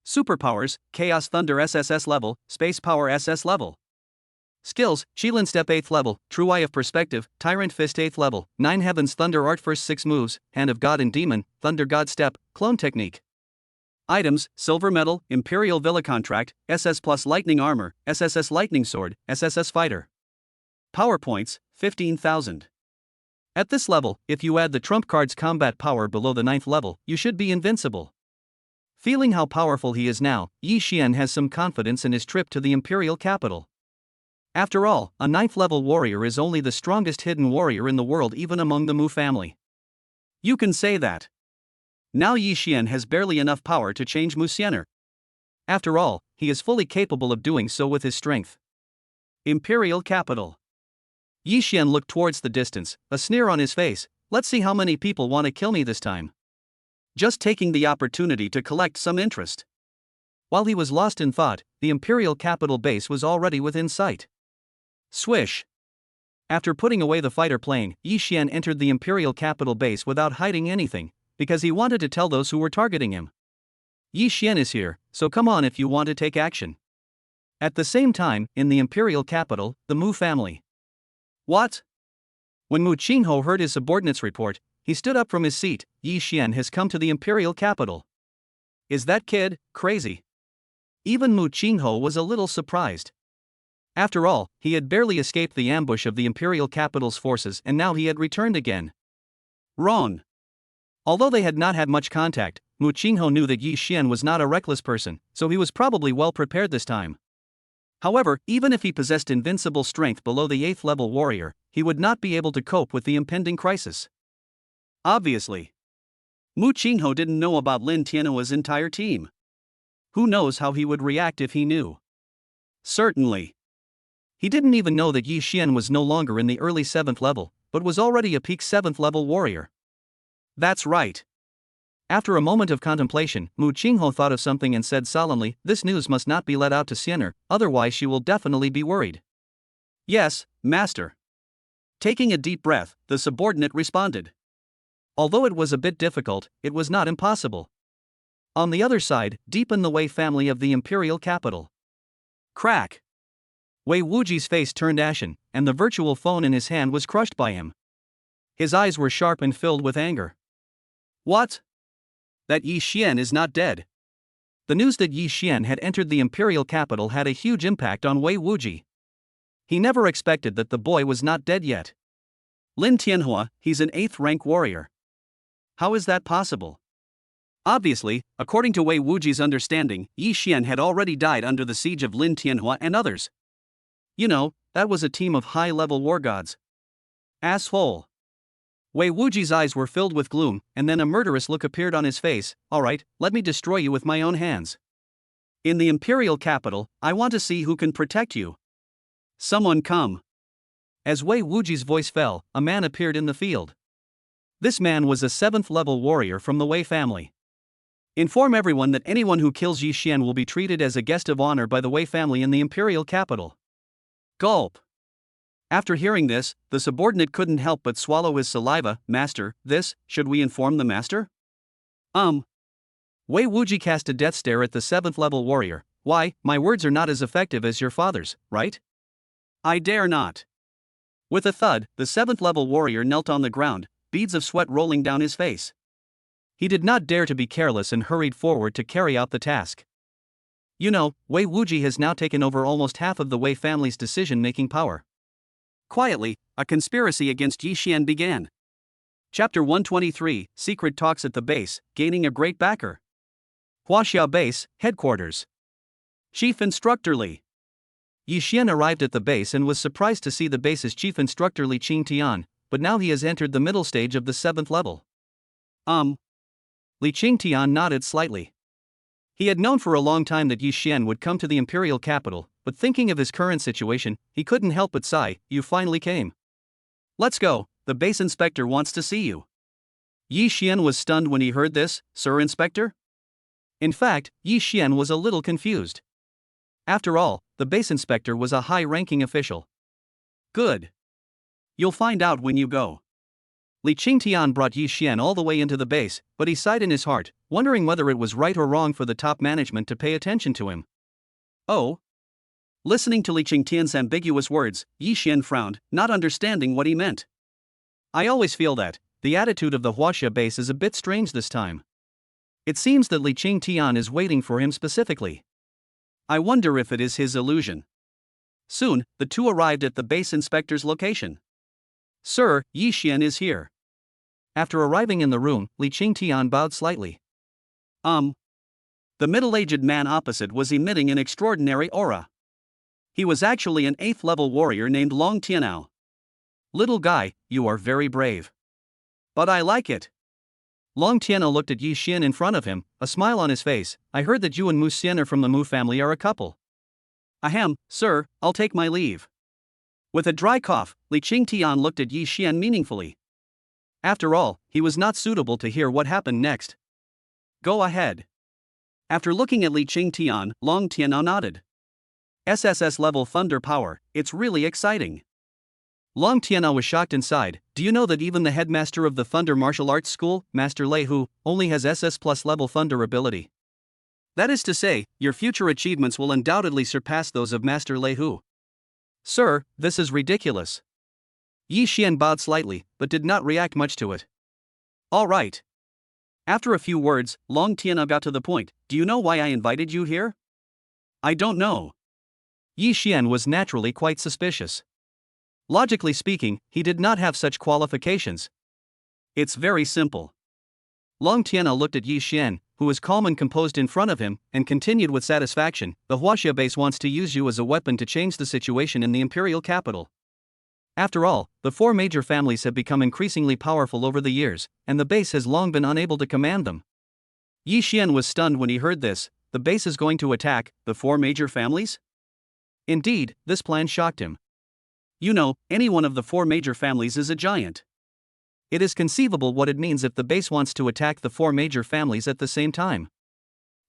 Superpowers, Chaos Thunder SSS level, Space Power SS level. Skills, Qilin Step 8th level, True Eye of Perspective, Tyrant Fist 8th level, 9 Heavens Thunder Art First 6 moves, Hand of God and Demon, Thunder God Step, Clone Technique. Items, Silver Medal, Imperial Villa Contract, SS Plus Lightning Armor, SSS Lightning Sword, SSS Fighter. Power points, 15,000. At this level, if you add the trump card's combat power below the 9th level, you should be invincible. Feeling how powerful he is now, Yi Xian has some confidence in his trip to the imperial capital. After all, a 9th level warrior is only the strongest hidden warrior in the world even among the Mu family. You can say that. Now Yi Xian has barely enough power to change Musener. After all, he is fully capable of doing so with his strength. Imperial capital. Yi Xian looked towards the distance, a sneer on his face. Let's see how many people want to kill me this time. Just taking the opportunity to collect some interest. While he was lost in thought, the Imperial capital base was already within sight. Swish. After putting away the fighter plane, Yi Xian entered the Imperial capital base without hiding anything, because he wanted to tell those who were targeting him. Yi Xian is here, so come on if you want to take action. At the same time, in the Imperial capital, the Mu family. What? When Mu Qingho heard his subordinate's report, he stood up from his seat. Yi Xian has come to the Imperial capital. Is that kid crazy? Even Mu Qingho was a little surprised. After all, he had barely escaped the ambush of the Imperial capital's forces and now he had returned again. Wrong. Although they had not had much contact, Mu Qingho knew that Yi Xian was not a reckless person, so he was probably well prepared this time. However, even if he possessed invincible strength below the 8th level warrior, he would not be able to cope with the impending crisis. Obviously. Mu Qingho didn't know about Lin Tianhua's entire team. Who knows how he would react if he knew? Certainly. He didn't even know that Yi Xian was no longer in the early 7th level, but was already a peak 7th level warrior. That's right. After a moment of contemplation, Mu Qingho thought of something and said solemnly, "This news must not be let out to Musener, otherwise she will definitely be worried." "Yes, master." Taking a deep breath, the subordinate responded. Although it was a bit difficult, it was not impossible. On the other side, deep in the Wei family of the Imperial capital. Crack! Wei Wuji's face turned ashen, and the virtual phone in his hand was crushed by him. His eyes were sharp and filled with anger. What? That Yi Xian is not dead. The news that Yi Xian had entered the Imperial capital had a huge impact on Wei Wuji. He never expected that the boy was not dead yet. Lin Tianhua, he's an 8th rank warrior. How is that possible? Obviously, according to Wei Wuji's understanding, Yi Xian had already died under the siege of Lin Tianhua and others. You know, that was a team of high-level war gods. Asshole. Wei Wuji's eyes were filled with gloom, and then a murderous look appeared on his face. Alright, let me destroy you with my own hands. In the Imperial capital, I want to see who can protect you. Someone come. As Wei Wuji's voice fell, a man appeared in the field. This man was a 7th level warrior from the Wei family. Inform everyone that anyone who kills Yi Xian will be treated as a guest of honor by the Wei family in the Imperial capital. Gulp. After hearing this, the subordinate couldn't help but swallow his saliva. Master, should we inform the master? Wei Wuji cast a death stare at the 7th level warrior. Why, my words are not as effective as your father's, right? I dare not. With a thud, the 7th level warrior knelt on the ground, beads of sweat rolling down his face. He did not dare to be careless and hurried forward to carry out the task. You know, Wei Wuji has now taken over almost half of the Wei family's decision-making power. Quietly, a conspiracy against Yi Xian began. Chapter 123, Secret Talks at the Base, Gaining a Great Backer. Huaxia Base, Headquarters. Chief Instructor Li. Yi Xian arrived at the base and was surprised to see the base's chief instructor Li Qingtian, but now he has entered the middle stage of the 7th level. Li Qingtian nodded slightly. He had known for a long time that Yi Xian would come to the Imperial capital, but thinking of his current situation, he couldn't help but sigh. You finally came. Let's go, the base inspector wants to see you. Yi Xian was stunned when he heard this. Sir Inspector? In fact, Yi Xian was a little confused. After all, the base inspector was a high-ranking official. Good. You'll find out when you go. Li Qingtian brought Yi Xian all the way into the base, but he sighed in his heart, wondering whether it was right or wrong for the top management to pay attention to him. Oh? Listening to Li Qingtian's ambiguous words, Yi Xian frowned, not understanding what he meant. I always feel that the attitude of the Huaxia base is a bit strange this time. It seems that Li Qingtian is waiting for him specifically. I wonder if it is his illusion. Soon, the two arrived at the base inspector's location. Sir, Yi Xian is here. After arriving in the room, Li Qingtian bowed slightly. The middle-aged man opposite was emitting an extraordinary aura. He was actually an 8th level warrior named Long Tianao. Little guy, you are very brave. But I like it. Long Tianao looked at Yi Xian in front of him, a smile on his face. I heard that you and Musener from the Mu family are a couple. Ahem, sir, I'll take my leave. With a dry cough, Li Qingtian looked at Yi Xian meaningfully. After all, he was not suitable to hear what happened next. Go ahead. After looking at Li Qingtian, Long Tianao nodded. SSS level thunder power, it's really exciting. Long Tianao was shocked inside. Do you know that even the headmaster of the Thunder Martial Arts School, Master Lei Hu, only has SS plus level thunder ability? That is to say, your future achievements will undoubtedly surpass those of Master Lei Hu. Sir, this is ridiculous. Yi Xian bowed slightly, but did not react much to it. All right. After a few words, Long Tianao got to the point. Do you know why I invited you here? I don't know. Yi Xian was naturally quite suspicious. Logically speaking, he did not have such qualifications. It's very simple. Long Tianao looked at Yi Xian, who was calm and composed in front of him, and continued with satisfaction. The Huaxia base wants to use you as a weapon to change the situation in the imperial capital. After all, the four major families have become increasingly powerful over the years, and the base has long been unable to command them. Yi Xian was stunned when he heard this. The base is going to attack the four major families? Indeed, this plan shocked him. You know, any one of the four major families is a giant. It is conceivable what it means if the base wants to attack the four major families at the same time.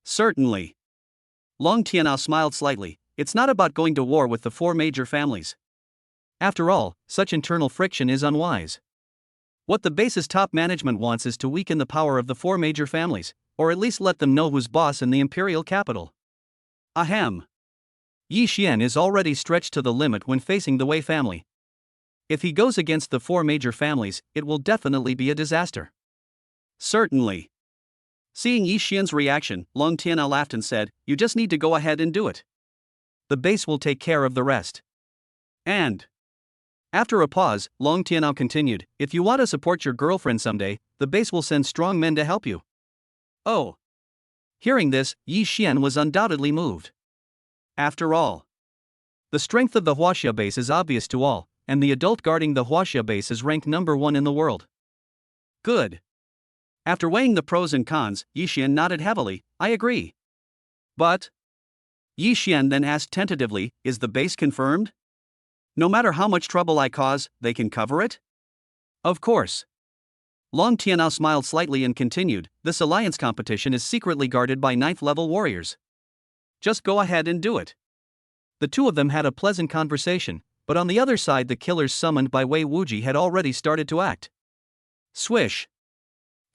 Certainly. Long Tianao smiled slightly. It's not about going to war with the four major families. After all, such internal friction is unwise. What the base's top management wants is to weaken the power of the four major families, or at least let them know who's boss in the imperial capital. Ahem. Yi Xian is already stretched to the limit when facing the Wei family. If he goes against the four major families, it will definitely be a disaster. Certainly. Seeing Yi Xian's reaction, Long Tianao laughed and said, you just need to go ahead and do it. The base will take care of the rest. And after a pause, Long Tianao continued, if you want to support your girlfriend someday, the base will send strong men to help you. Oh. Hearing this, Yi Xian was undoubtedly moved. After all, the strength of the Huaxia base is obvious to all, and the adult guarding the Huaxia base is ranked number 1 in the world. Good. After weighing the pros and cons, Yi Xian nodded heavily. I agree. But Yi Xian then asked tentatively, is the base confirmed? No matter how much trouble I cause, they can cover it? Of course. Long Tianao smiled slightly and continued, this alliance competition is secretly guarded by 9th level warriors. Just go ahead and do it. The two of them had a pleasant conversation, but on the other side the killers summoned by Wei Wuji had already started to act. Swish!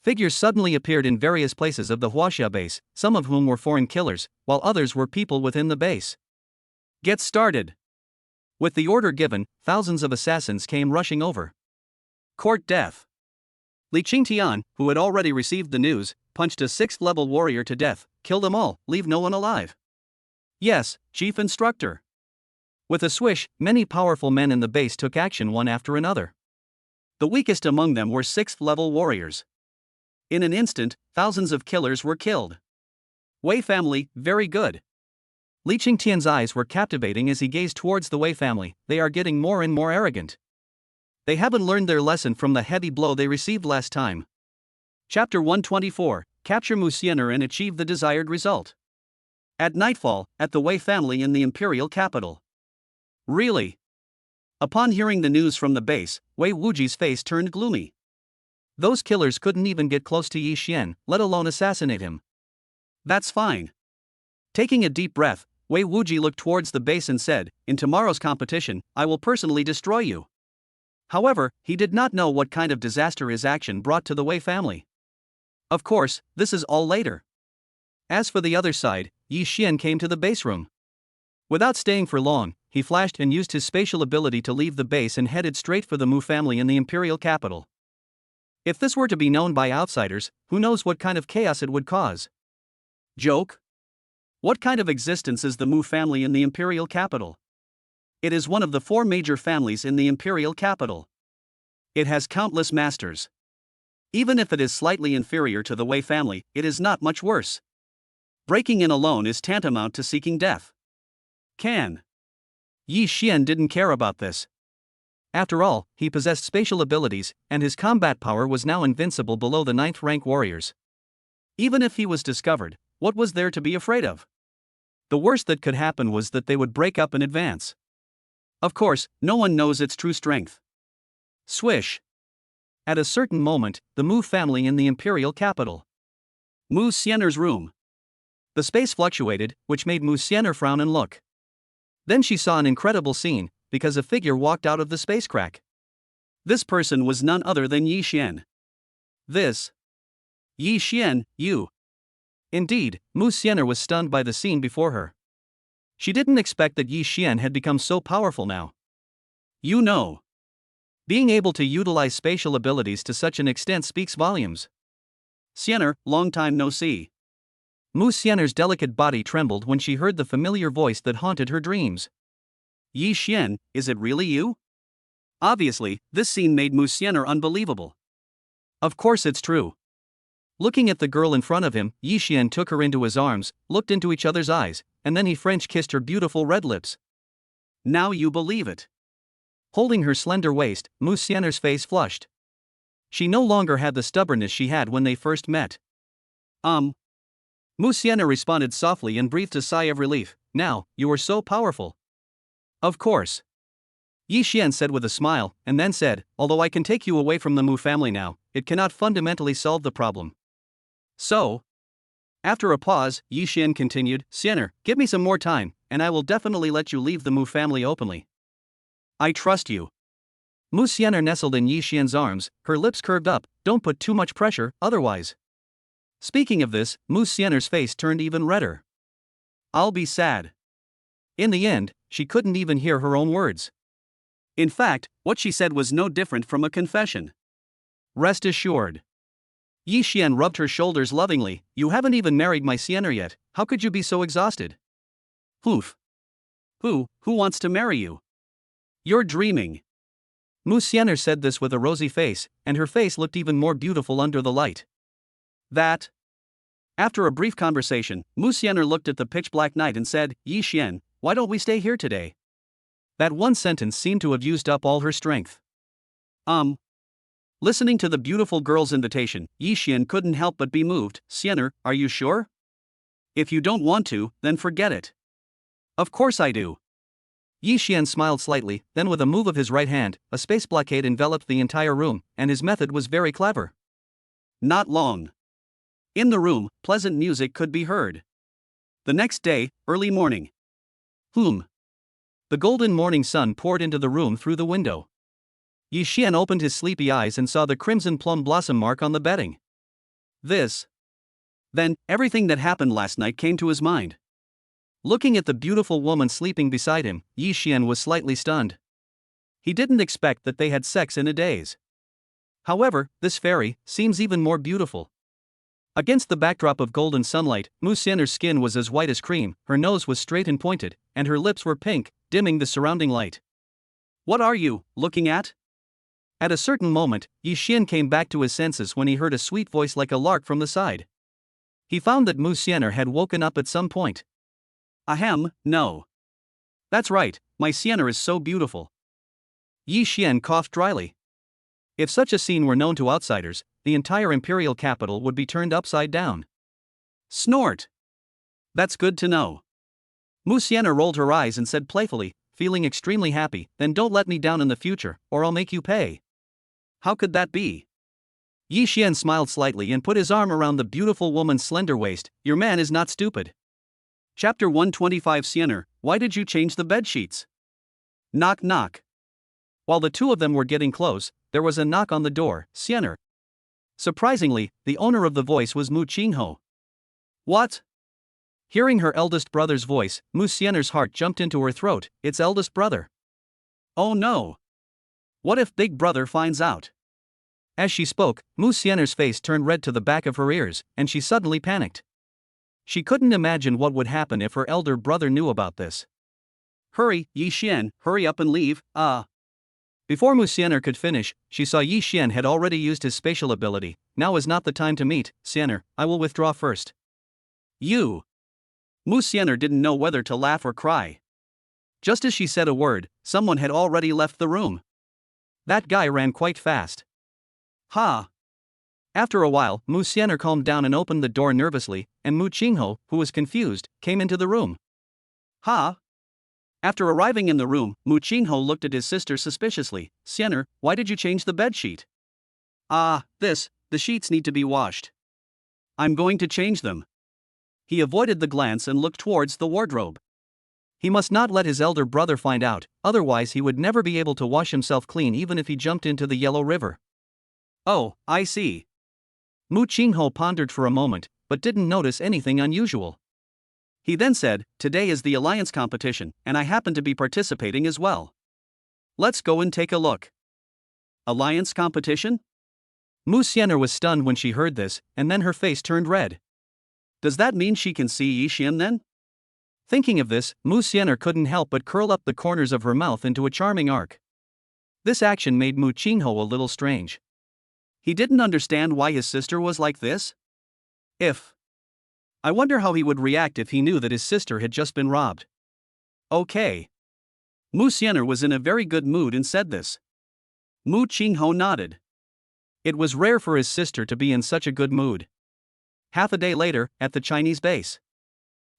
Figures suddenly appeared in various places of the Huaxia base, some of whom were foreign killers, while others were people within the base. Get started! With the order given, thousands of assassins came rushing over. Court death. Li Qingtian, who had already received the news, punched a 6th level warrior to death. Kill them all, leave no one alive. Yes, Chief Instructor. With a swish, many powerful men in the base took action one after another. The weakest among them were 6th level warriors. In an instant, thousands of killers were killed. Wei family, very good. Li Qingtian's eyes were captivating as he gazed towards the Wei family. They are getting more and more arrogant. They haven't learned their lesson from the heavy blow they received last time. Chapter 124, Capture Musener and achieve the desired result. At nightfall, at the Wei family in the imperial capital. Really? Upon hearing the news from the base, Wei Wuji's face turned gloomy. Those killers couldn't even get close to Yi Xian, let alone assassinate him. That's fine. Taking a deep breath, Wei Wuji looked towards the base and said, in tomorrow's competition, I will personally destroy you. However, he did not know what kind of disaster his action brought to the Wei family. Of course, this is all later. As for the other side, Yi Xian came to the base room. Without staying for long, he flashed and used his spatial ability to leave the base and headed straight for the Mu family in the imperial capital. If this were to be known by outsiders, who knows what kind of chaos it would cause? Joke? What kind of existence is the Mu family in the imperial capital? It is one of the four major families in the imperial capital. It has countless masters. Even if it is slightly inferior to the Wei family, it is not much worse. Breaking in alone is tantamount to seeking death. Yi Xian didn't care about this. After all, he possessed spatial abilities, and his combat power was now invincible below the 9th rank warriors. Even if he was discovered, what was there to be afraid of? The worst that could happen was that they would break up in advance. Of course, no one knows its true strength. Swish. At a certain moment, the Mu family in the imperial capital. Musener's room. The space fluctuated, which made Musener frown and look. Then she saw an incredible scene, because a figure walked out of the space crack. This person was none other than Yi Xian. This. Yi Xian, you. Indeed, Musener was stunned by the scene before her. She didn't expect that Yi Xian had become so powerful now. You know. Being able to utilize spatial abilities to such an extent speaks volumes. Xianer, long time no see. Musener's delicate body trembled when she heard the familiar voice that haunted her dreams. Yi Xian, is it really you? Obviously, this scene made Musener unbelievable. Of course it's true. Looking at the girl in front of him, Yi Xian took her into his arms, looked into each other's eyes, and then he French kissed her beautiful red lips. Now you believe it. Holding her slender waist, Musener's face flushed. She no longer had the stubbornness she had when they first met. Musener responded softly and breathed a sigh of relief. Now, you are so powerful. Of course. Yi Xian said with a smile, and then said, although I can take you away from the Mu family now, it cannot fundamentally solve the problem. So? After a pause, Yi Xian continued, Xianer, give me some more time, and I will definitely let you leave the Mu family openly. I trust you. Musener nestled in Yi Xian's arms, her lips curved up. Don't put too much pressure, otherwise. Speaking of this, Musener's face turned even redder. I'll be sad. In the end, she couldn't even hear her own words. In fact, what she said was no different from a confession. Rest assured. Yi Xian rubbed her shoulders lovingly. You haven't even married my Xianer yet, how could you be so exhausted? Oof. Who wants to marry you? You're dreaming. Musener said this with a rosy face, and her face looked even more beautiful under the light. That. After a brief conversation, Musener looked at the pitch-black night and said, Yi Xian, why don't we stay here today? That one sentence seemed to have used up all her strength. Listening to the beautiful girl's invitation, Yi Xian couldn't help but be moved. Xianer, are you sure? If you don't want to, then forget it. Of course I do. Yi Xian smiled slightly, then with a move of his right hand, a space blockade enveloped the entire room, and his method was very clever. Not long. In the room, pleasant music could be heard. The next day, early morning. The golden morning sun poured into the room through the window. Yi Xian opened his sleepy eyes and saw the crimson plum blossom mark on the bedding. Then, everything that happened last night came to his mind. Looking at the beautiful woman sleeping beside him, Yi Xian was slightly stunned. He didn't expect that they had sex in a daze. However, this fairy seems even more beautiful. Against the backdrop of golden sunlight, Musener's skin was as white as cream, her nose was straight and pointed, and her lips were pink, dimming the surrounding light. What are you looking at? At a certain moment, Yi Xian came back to his senses when he heard a sweet voice like a lark from the side. He found that Musener had woken up at some point. Ahem, no. That's right, my Xianer is so beautiful. Yi Xian coughed dryly. If such a scene were known to outsiders, the entire imperial capital would be turned upside down. Snort. That's good to know. Musener rolled her eyes and said playfully, feeling extremely happy, then don't let me down in the future, or I'll make you pay. How could that be? Yi Xian smiled slightly and put his arm around the beautiful woman's slender waist. Your man is not stupid. Chapter 125 Xianer, why did you change the bedsheets? Knock knock. While the two of them were getting close, there was a knock on the door. Xianer. Surprisingly, the owner of the voice was Mu Qingho. What? Hearing her eldest brother's voice, Musener's heart jumped into her throat. It's eldest brother. Oh no. What if big brother finds out? As she spoke, Musener's face turned red to the back of her ears, and she suddenly panicked. She couldn't imagine what would happen if her elder brother knew about this. Hurry, Yi Xian, hurry up and leave, Before Musener could finish, she saw Yi Xian had already used his spatial ability. Now is not the time to meet, Xianer, I will withdraw first. You. Musener didn't know whether to laugh or cry. Just as she said a word, someone had already left the room. That guy ran quite fast. Ha! After a while, Musener calmed down and opened the door nervously, and Mu Qingho, who was confused, came into the room. Ha! After arriving in the room, Mu Qingho looked at his sister suspiciously. Siener, why did you change the bedsheet? The sheets need to be washed. I'm going to change them. He avoided the glance and looked towards the wardrobe. He must not let his elder brother find out, otherwise he would never be able to wash himself clean even if he jumped into the Yellow River. Oh, I see. Mu Qingho pondered for a moment, but didn't notice anything unusual. He then said, today is the alliance competition, and I happen to be participating as well. Let's go and take a look. Alliance competition? Musener was stunned when she heard this, and then her face turned red. Does that mean she can see Yixian then? Thinking of this, Musener couldn't help but curl up the corners of her mouth into a charming arc. This action made Mu Qingho a little strange. He didn't understand why his sister was like this. I wonder how he would react if he knew that his sister had just been robbed. Okay. Musener was in a very good mood and said this. Mu Qingho nodded. It was rare for his sister to be in such a good mood. Half a day later, at the Chinese base.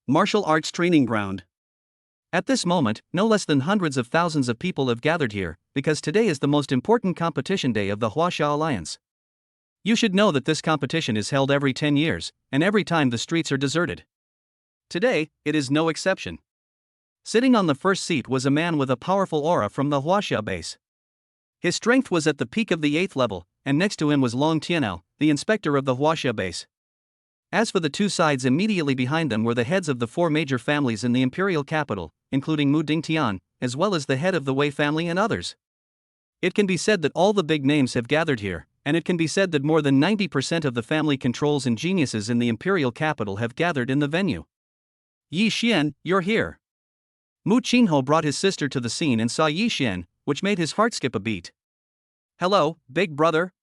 Martial arts training ground. At this moment, no less than hundreds of thousands of people have gathered here, because today is the most important competition day of the Huaxia Alliance. You should know that this competition is held every 10 years, and every time the streets are deserted. Today, it is no exception. Sitting on the first seat was a man with a powerful aura from the Huaxia base. His strength was at the peak of the 8th level, and next to him was Long Tianao, the inspector of the Huaxia base. As for the two sides immediately behind them were the heads of the 4 major families in the imperial capital, including Mu Dingtian, as well as the head of the Wei family and others. It can be said that all the big names have gathered here, and it can be said that more than 90% of the family controls and geniuses in the imperial capital have gathered in the venue. Yi Xian, you're here. Mu Qingho brought his sister to the scene and saw Yi Xian, which made his heart skip a beat. Hello, big brother.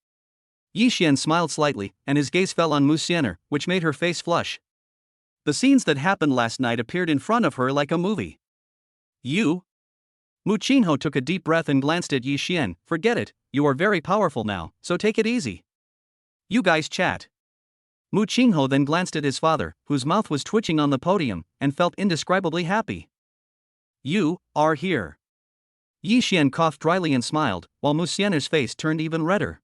Yi Xian smiled slightly, and his gaze fell on Musener, which made her face flush. The scenes that happened last night appeared in front of her like a movie. You? Mu Qingho took a deep breath and glanced at Yi Xian. Forget it, you are very powerful now, so take it easy. You guys chat. Mu Qingho then glanced at his father, whose mouth was twitching on the podium, and felt indescribably happy. You are here. Yi Xian coughed dryly and smiled, while Musener's face turned even redder.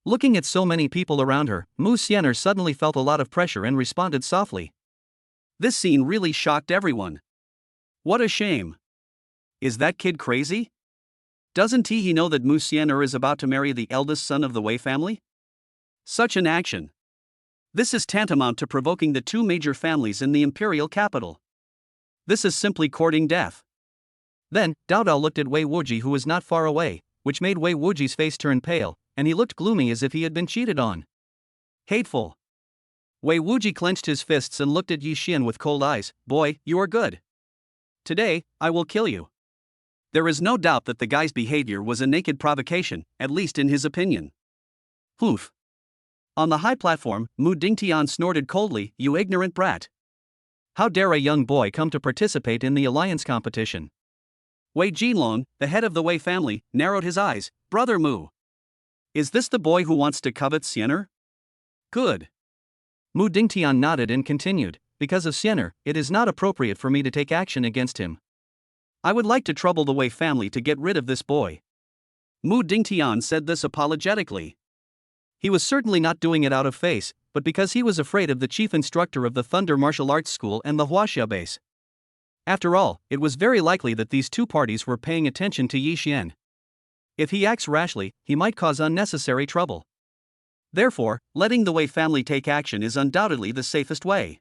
Looking at so many people around her, Musener suddenly felt a lot of pressure and responded softly. This scene really shocked everyone. What a shame. Is that kid crazy? Doesn't he know that Musener is about to marry the eldest son of the Wei family? Such an action. This is tantamount to provoking the 2 major families in the imperial capital. This is simply courting death. Then, Dao Dao looked at Wei Wuji, who was not far away, which made Wei Wuji's face turn pale, and he looked gloomy as if he had been cheated on. Hateful. Wei Wuji clenched his fists and looked at Yi Xian with cold eyes. Boy, you are good. Today, I will kill you. There is no doubt that the guy's behavior was a naked provocation, at least in his opinion. Poof. On the high platform, Mu Dingtian snorted coldly, you ignorant brat. How dare a young boy come to participate in the alliance competition? Wei Jinlong, the head of the Wei family, narrowed his eyes. Brother Mu. Is this the boy who wants to covet Siener? Good. Mu Dingtian nodded and continued, because of Siener, it is not appropriate for me to take action against him. I would like to trouble the Wei family to get rid of this boy. Mu Dingtian said this apologetically. He was certainly not doing it out of face, but because he was afraid of the chief instructor of the Thunder Martial Arts School and the Huaxia base. After all, it was very likely that these 2 parties were paying attention to Yi Xian. If he acts rashly, he might cause unnecessary trouble. Therefore, letting the Wei family take action is undoubtedly the safest way.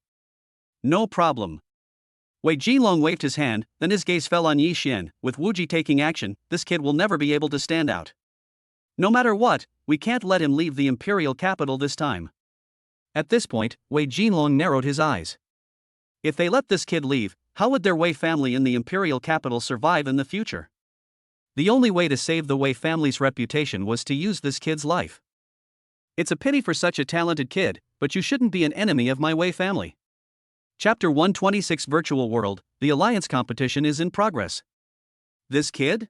No problem. Wei Jinlong waved his hand, then his gaze fell on Yi Xian. With Wuji taking action, this kid will never be able to stand out. No matter what, we can't let him leave the imperial capital this time. At this point, Wei Jinlong narrowed his eyes. If they let this kid leave, how would their Wei family in the imperial capital survive in the future? The only way to save the Wei family's reputation was to use this kid's life. It's a pity for such a talented kid, but you shouldn't be an enemy of my Wei family. Chapter 126 Virtual World, the Alliance competition is in progress. This kid?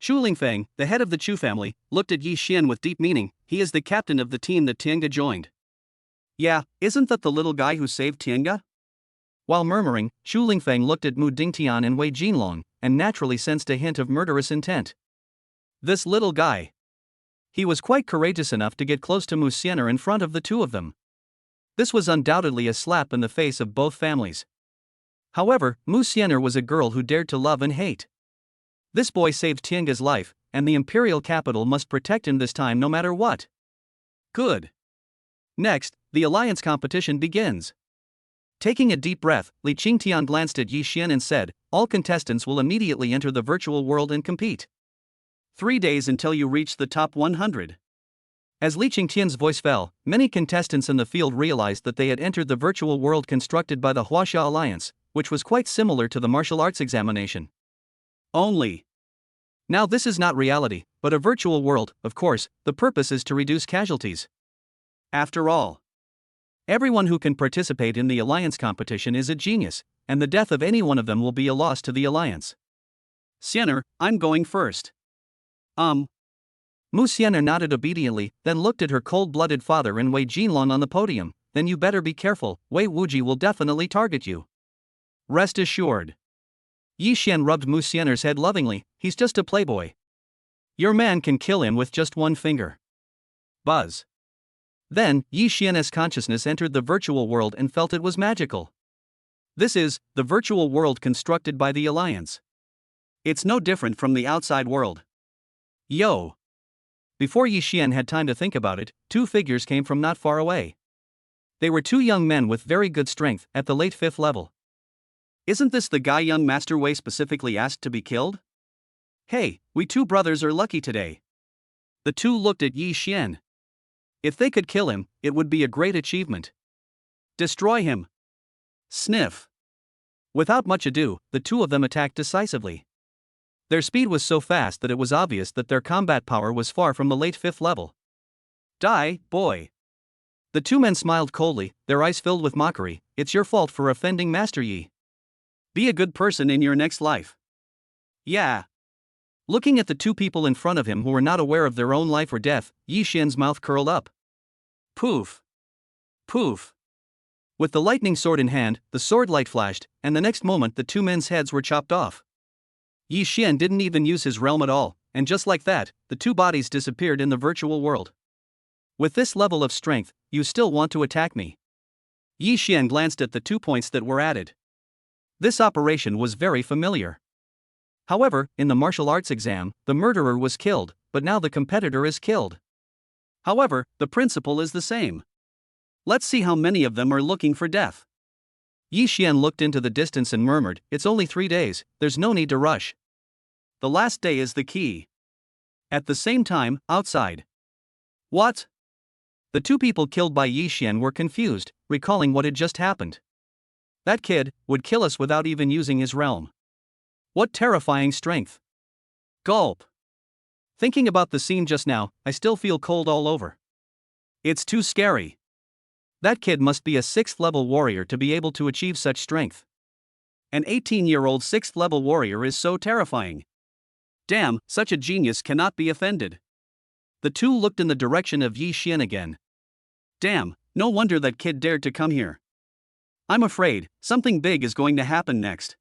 Shu Lingfeng, the head of the Chu family, looked at Yi Xian with deep meaning. He is the captain of the team that Tiange joined. Yeah, isn't that the little guy who saved Tiange? While murmuring, Shu Lingfeng looked at Mu Dingtian and Wei Jinlong, and naturally sensed a hint of murderous intent. This little guy. He was quite courageous enough to get close to Musener in front of the two of them. This was undoubtedly a slap in the face of both families. However, Musener was a girl who dared to love and hate. This boy saved Tiange's life, and the imperial capital must protect him this time no matter what. Good. Next, the alliance competition begins. Taking a deep breath, Li Qingtian glanced at Yi Xian and said, "All contestants will immediately enter the virtual world and compete. 3 days until you reach the top 100. As Li Qingtian's voice fell, many contestants in the field realized that they had entered the virtual world constructed by the Huaxia Alliance, which was quite similar to the martial arts examination. Only. Now this is not reality, but a virtual world. Of course, the purpose is to reduce casualties. After all, everyone who can participate in the alliance competition is a genius, and the death of any one of them will be a loss to the alliance. Musener, I'm going first. Musener nodded obediently, then looked at her cold-blooded father and Wei Jinlong on the podium. Then you better be careful, Wei Wuji will definitely target you. Rest assured. Yi Xian rubbed Musener's head lovingly. He's just a playboy. Your man can kill him with just one finger. Buzz. Then, Yi Xian's consciousness entered the virtual world and felt it was magical. This is the virtual world constructed by the Alliance. It's no different from the outside world. Yo! Before Yi Xian had time to think about it, two figures came from not far away. They were two young men with very good strength, at the late 5th level. Isn't this the guy young Master Wei specifically asked to be killed? Hey, we two brothers are lucky today. The two looked at Yi Xian. If they could kill him, it would be a great achievement. Destroy him. Sniff. Without much ado, the two of them attacked decisively. Their speed was so fast that it was obvious that their combat power was far from the late 5th level. Die, boy. The two men smiled coldly, their eyes filled with mockery. It's your fault for offending Master Yi. Be a good person in your next life. Yeah. Looking at the two people in front of him who were not aware of their own life or death, Yi Xian's mouth curled up. Poof. Poof. With the lightning sword in hand, the sword light flashed, and the next moment the two men's heads were chopped off. Yi Xian didn't even use his realm at all, and just like that, the two bodies disappeared in the virtual world. With this level of strength, you still want to attack me? Yi Xian glanced at the 2 points that were added. This operation was very familiar. However, in the martial arts exam, the murderer was killed, but now the competitor is killed. However, the principle is the same. Let's see how many of them are looking for death. Yi Xian looked into the distance and murmured, "It's only 3 days, there's no need to rush." The last day is the key. At the same time, outside. What? The two people killed by Yi Xian were confused, recalling what had just happened. That kid would kill us without even using his realm. What terrifying strength. Gulp. Thinking about the scene just now, I still feel cold all over. It's too scary. That kid must be a 6th level warrior to be able to achieve such strength. An 18-year-old 6th level warrior is so terrifying. Damn, such a genius cannot be offended. The two looked in the direction of Yi Xian again. Damn, no wonder that kid dared to come here. I'm afraid something big is going to happen next.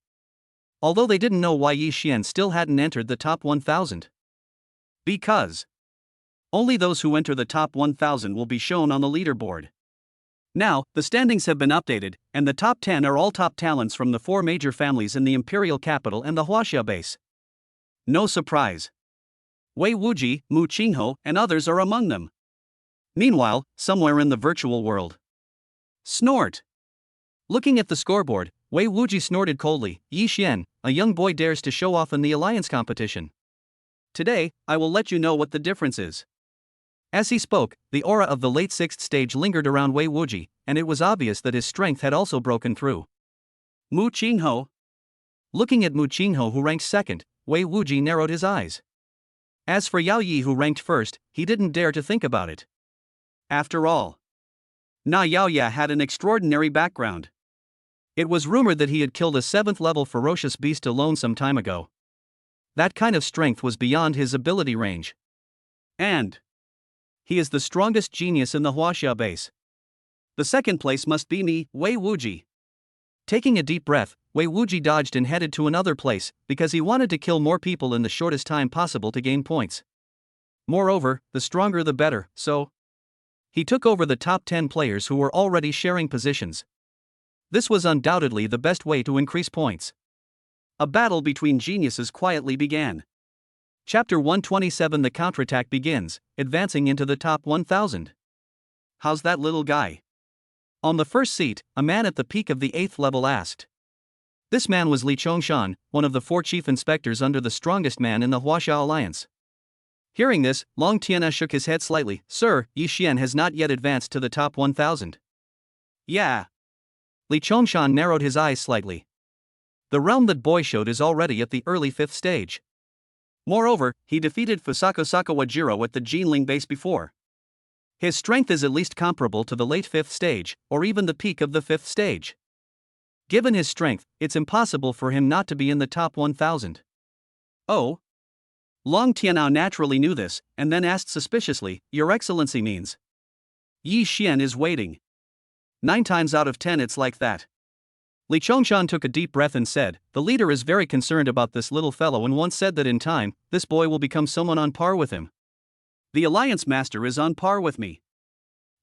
Although they didn't know why Yi Xian still hadn't entered the top 1,000. Because only those who enter the top 1,000 will be shown on the leaderboard. Now, the standings have been updated, and the top 10 are all top talents from the 4 major families in the imperial capital and the Huaxia base. No surprise. Wei Wuji, Mu Qingho, and others are among them. Meanwhile, somewhere in the virtual world. Snort. Looking at the scoreboard, Wei Wuji snorted coldly. Yi Xian, a young boy, dares to show off in the alliance competition. Today, I will let you know what the difference is. As he spoke, the aura of the late 6th stage lingered around Wei Wuji, and it was obvious that his strength had also broken through. Mu Qingho. Looking at Mu Qingho, who ranked 2nd, Wei Wuji narrowed his eyes. As for Yao Yi, who ranked 1st, he didn't dare to think about it. After all, Na Yaoya had an extraordinary background. It was rumored that he had killed a 7th level ferocious beast alone some time ago. That kind of strength was beyond his ability range. And he is the strongest genius in the Huaxia base. The second place must be me, Wei Wuji. Taking a deep breath, Wei Wuji dodged and headed to another place, because he wanted to kill more people in the shortest time possible to gain points. Moreover, the stronger the better, so he took over the top 10 players who were already sharing positions. This was undoubtedly the best way to increase points. A battle between geniuses quietly began. Chapter 127. The counterattack begins, advancing into the top 1000. How's that little guy? On the first seat, a man at the peak of the 8th level asked. This man was Li Chongshan, one of the 4 chief inspectors under the strongest man in the Huaxia alliance. Hearing this, Long Tian'e shook his head slightly. Sir, Yi Xian has not yet advanced to the top 1000. Yeah. Li Chongshan narrowed his eyes slightly. The realm that boy showed is already at the early 5th stage. Moreover, he defeated Fusako Sakawajiro at the Jinling base before. His strength is at least comparable to the late 5th stage, or even the peak of the 5th stage. Given his strength, it's impossible for him not to be in the top 1000. Oh? Long Tian'e naturally knew this, and then asked suspiciously, Your Excellency means Yi Xian is waiting. 9 times out of 10 it's like that. Li Chongshan took a deep breath and said, the leader is very concerned about this little fellow and once said that in time, this boy will become someone on par with him. The Alliance Master is on par with me.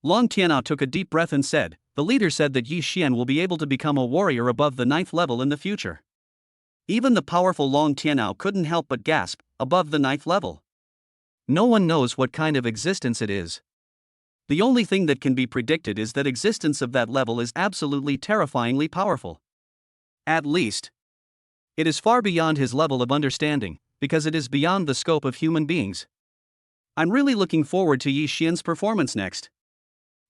Long Tian'e took a deep breath and said, the leader said that Yi Xian will be able to become a warrior above the 9th level in the future. Even the powerful Long Tian'e couldn't help but gasp, above the 9th level. No one knows what kind of existence it is. The only thing that can be predicted is that existence of that level is absolutely terrifyingly powerful. At least, it is far beyond his level of understanding, because it is beyond the scope of human beings. I'm really looking forward to Yi Xian's performance next.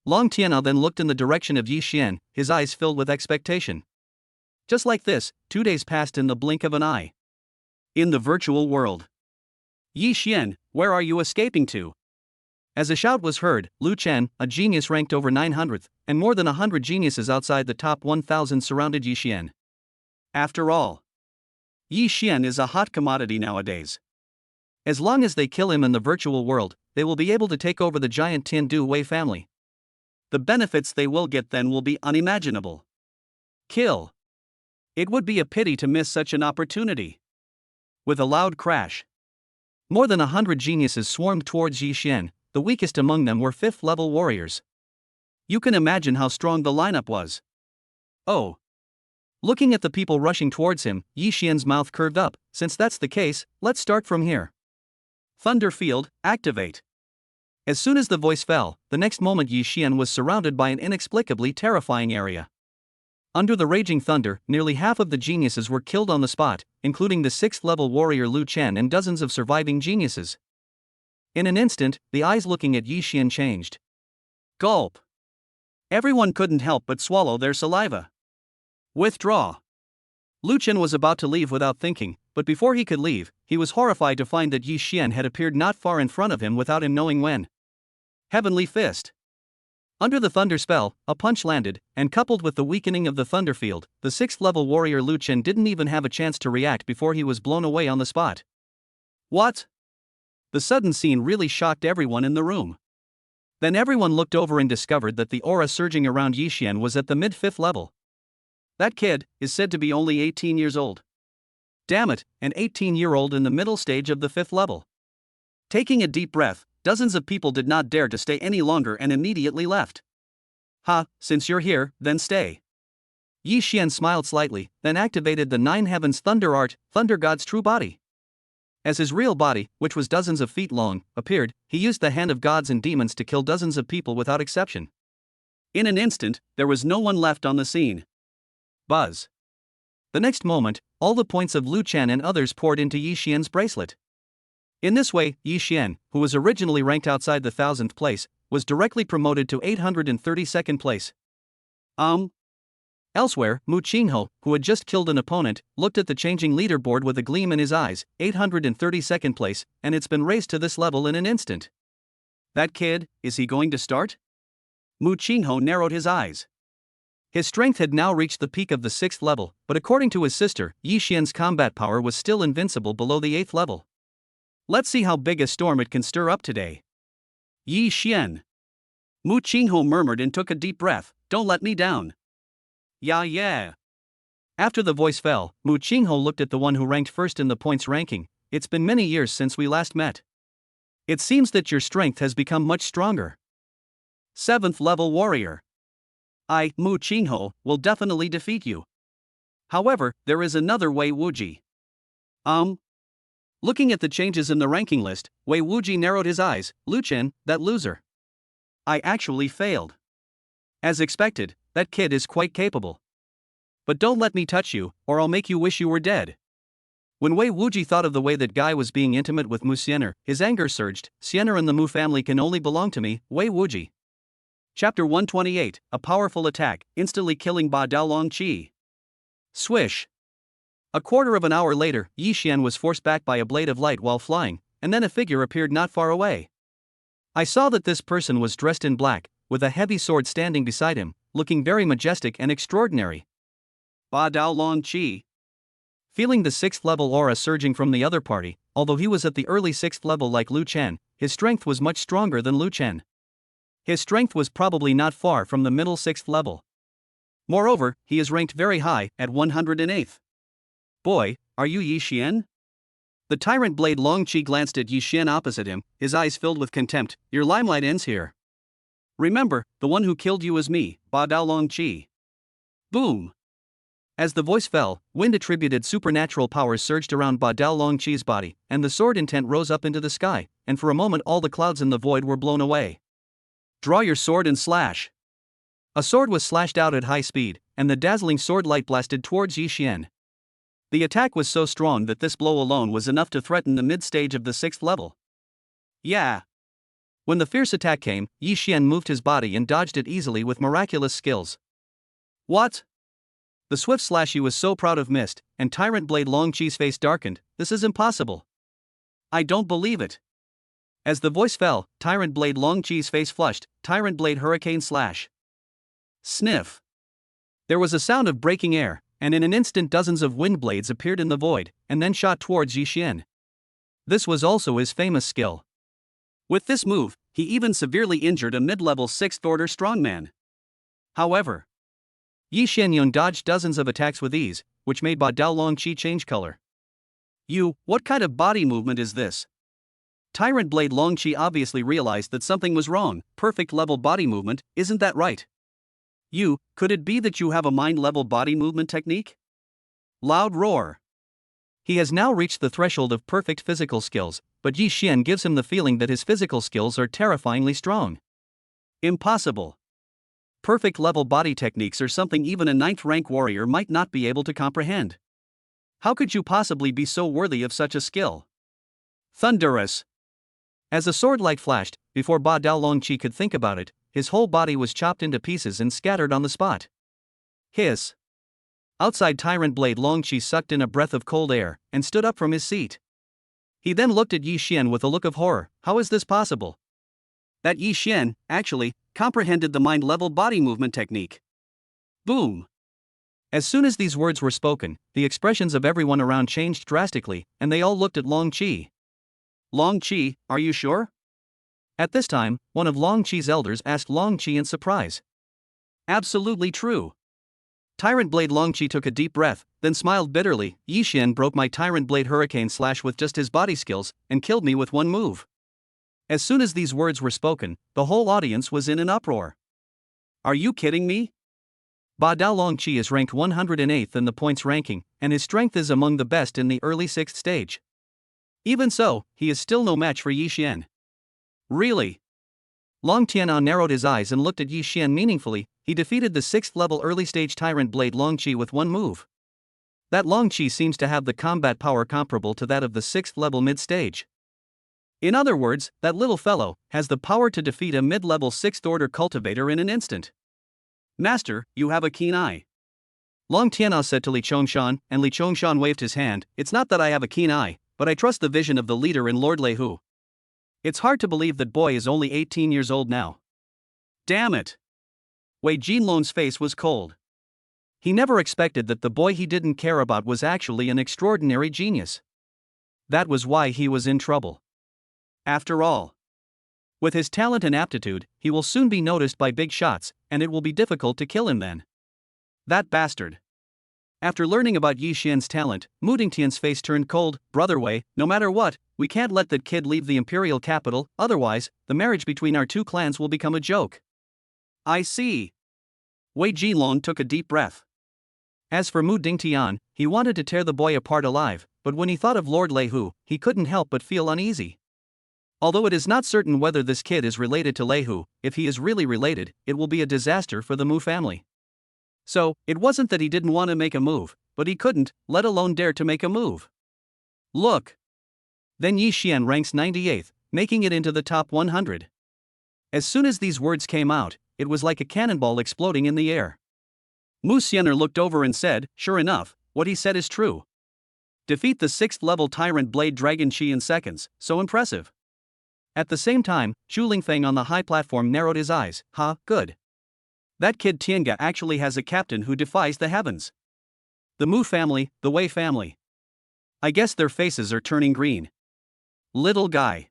Long Tian'e then looked in the direction of Yi Xian, his eyes filled with expectation. Just like this, 2 days passed in the blink of an eye. In the virtual world. Yi Xian, where are you escaping to? As a shout was heard, Lu Chen, a genius ranked over 900th, and more than 100 geniuses outside the top 1000 surrounded Yi Xian. After all, Yi Xian is a hot commodity nowadays. As long as they kill him in the virtual world, they will be able to take over the giant Tin Wei family. The benefits they will get then will be unimaginable. Kill. It would be a pity to miss such an opportunity. With a loud crash, more than 100 geniuses swarmed towards Yi Xian. The weakest among them were 5th level warriors. You can imagine how strong the lineup was. Oh. Looking at the people rushing towards him, Yi Xian's mouth curved up. Since that's the case, let's start from here. Thunder Field, activate. As soon as the voice fell, the next moment Yi Xian was surrounded by an inexplicably terrifying area. Under the raging thunder, nearly half of the geniuses were killed on the spot, including the 6th level warrior Lu Chen and dozens of surviving geniuses. In an instant, the eyes looking at Yi Xian changed. Gulp. Everyone couldn't help but swallow their saliva. Withdraw. Lu Chen was about to leave without thinking, but before he could leave, he was horrified to find that Yi Xian had appeared not far in front of him without him knowing when. Heavenly Fist. Under the thunder spell, a punch landed, and coupled with the weakening of the thunder field, the 6th level warrior Lu Chen didn't even have a chance to react before he was blown away on the spot. What? The sudden scene really shocked everyone in the room. Then everyone looked over and discovered that the aura surging around Yi Xian was at the mid-5th level. That kid is said to be only 18 years old. Damn it, an 18-year-old in the middle stage of the 5th level. Taking a deep breath, dozens of people did not dare to stay any longer and immediately left. Since you're here, then stay. Yi Xian smiled slightly, then activated the 9 heavens thunder art, Thunder God's true body. As his real body, which was dozens of feet long, appeared, he used the hand of gods and demons to kill dozens of people without exception. In an instant, there was no one left on the scene. Buzz. The next moment, all the points of Lu Chen and others poured into Yi Xian's bracelet. In this way, Yi Xian, who was originally ranked outside the 1000th place, was directly promoted to 832nd place. Elsewhere, Mu Qingho, who had just killed an opponent, looked at the changing leaderboard with a gleam in his eyes, 832nd place, and it's been raised to this level in an instant. That kid, is he going to start? Mu Qingho narrowed his eyes. His strength had now reached the peak of the 6th level, but according to his sister, Yi Xian's combat power was still invincible below the 8th level. Let's see how big a storm it can stir up today. Yi Xian. Mu Qingho murmured and took a deep breath. Don't let me down. Yeah. After the voice fell, Mu Qingho looked at the one who ranked first in the points ranking. It's been many years since we last met. It seems that your strength has become much stronger. 7th level warrior. I, Mu Qingho, will definitely defeat you. However, there is another Wei Wuji. Looking at the changes in the ranking list, Wei Wuji narrowed his eyes. Lu Chen, that loser. I actually failed. As expected, that kid is quite capable. But don't let me touch you, or I'll make you wish you were dead. When Wei Wuji thought of the way that guy was being intimate with Musener, his anger surged. Musener and the Mu family can only belong to me, Wei Wuji. Chapter 128, a powerful attack, instantly killing Ba Daolong Qi. Swish. A quarter of an hour later, Yi Xian was forced back by a blade of light while flying, and then a figure appeared not far away. I saw that this person was dressed in black, with a heavy sword standing beside him, looking very majestic and extraordinary. Ba Daolong Qi. Feeling the 6th level aura surging from the other party, although he was at the early 6th level like Lu Chen, his strength was much stronger than Lu Chen. His strength was probably not far from the middle 6th level. Moreover, he is ranked very high, at 108th. Boy, are you Yi Xian? The tyrant blade Long Qi glanced at Yi Xian opposite him, his eyes filled with contempt. Your limelight ends here. Remember, the one who killed you is me, Ba Daolong Qi. Boom! As the voice fell, wind-attributed supernatural powers surged around Ba Daolong Qi's body, and the sword intent rose up into the sky, and for a moment all the clouds in the void were blown away. Draw your sword and slash. A sword was slashed out at high speed, and the dazzling sword light blasted towards Yi Xian. The attack was so strong that this blow alone was enough to threaten the mid-stage of the 6th level. Yeah. When the fierce attack came, Yi Xian moved his body and dodged it easily with miraculous skills. What? The swift slash he was so proud of missed, and Tyrant Blade Long Qi's face darkened. This is impossible. I don't believe it. As the voice fell, Tyrant Blade Long Qi's face flushed. Tyrant Blade Hurricane Slash. Sniff. There was a sound of breaking air, and in an instant dozens of wind blades appeared in the void, and then shot towards Yi Xian. This was also his famous skill. With this move, he even severely injured a mid-level 6th order strongman. However, Yi Xianyun dodged dozens of attacks with ease, which made Ba Daolong Qi change color. What kind of body movement is this? Tyrant Blade Long Qi obviously realized that something was wrong. Perfect level body movement, isn't that right? Could it be that you have a mind-level body movement technique? Loud roar. He has now reached the threshold of perfect physical skills, but Yi Xian gives him the feeling that his physical skills are terrifyingly strong. Impossible. Perfect level body techniques are something even a 9th rank warrior might not be able to comprehend. How could you possibly be so worthy of such a skill? Thunderous. As a sword light flashed, before Ba Daolong Qi could think about it, his whole body was chopped into pieces and scattered on the spot. Hiss. Outside, Tyrant Blade Long Qi sucked in a breath of cold air, and stood up from his seat. He then looked at Yi Xian with a look of horror. How is this possible? That Yi Xian, actually, comprehended the mind-level body movement technique. Boom. As soon as these words were spoken, the expressions of everyone around changed drastically, and they all looked at Long Qi. Long Qi, are you sure? At this time, one of Long Qi's elders asked Long Qi in surprise. Absolutely true. Tyrant Blade Long Qi took a deep breath, then smiled bitterly. Yi Xian broke my Tyrant Blade Hurricane Slash with just his body skills, and killed me with one move. As soon as these words were spoken, the whole audience was in an uproar. Are you kidding me? Ba Daolong Qi is ranked 108th in the points ranking, and his strength is among the best in the early 6th stage. Even so, he is still no match for Yi Xian. Really? Long Tian'an narrowed his eyes and looked at Yi Xian meaningfully. He defeated the 6th level early stage Tyrant Blade Long Qi with one move. That Long Qi seems to have the combat power comparable to that of the 6th level mid stage. In other words, that little fellow has the power to defeat a mid-level 6th order cultivator in an instant. Master, you have a keen eye. Long Tian'an said to Li Chongshan, and Li Chongshan waved his hand. It's not that I have a keen eye, but I trust the vision of the leader in Lord Lei Hu. It's hard to believe that boy is only 18 years old now. Damn it. Wei Jinlong's face was cold. He never expected that the boy he didn't care about was actually an extraordinary genius. That was why he was in trouble. After all, with his talent and aptitude, he will soon be noticed by big shots, and it will be difficult to kill him then. That bastard. After learning about Yi Xian's talent, Mu Dingtian's face turned cold. Brother Wei, no matter what, we can't let that kid leave the imperial capital, otherwise, the marriage between our two clans will become a joke. I see. Wei Jilong took a deep breath. As for Mu Dingtian, he wanted to tear the boy apart alive, but when he thought of Lord Lei Hu, he couldn't help but feel uneasy. Although it is not certain whether this kid is related to Lei Hu, if he is really related, it will be a disaster for the Mu family. So, it wasn't that he didn't want to make a move, but he couldn't, let alone dare to make a move. Look! Then Yi Xian ranks 98th, making it into the top 100. As soon as these words came out, it was like a cannonball exploding in the air. Musener looked over and said, sure enough, what he said is true. Defeat the 6th level tyrant Blade Dragon Shi in seconds, so impressive. At the same time, Zhu Lingfeng on the high platform narrowed his eyes. Good. That kid Tiange actually has a captain who defies the heavens. The Mu family, the Wei family. I guess their faces are turning green. Little guy.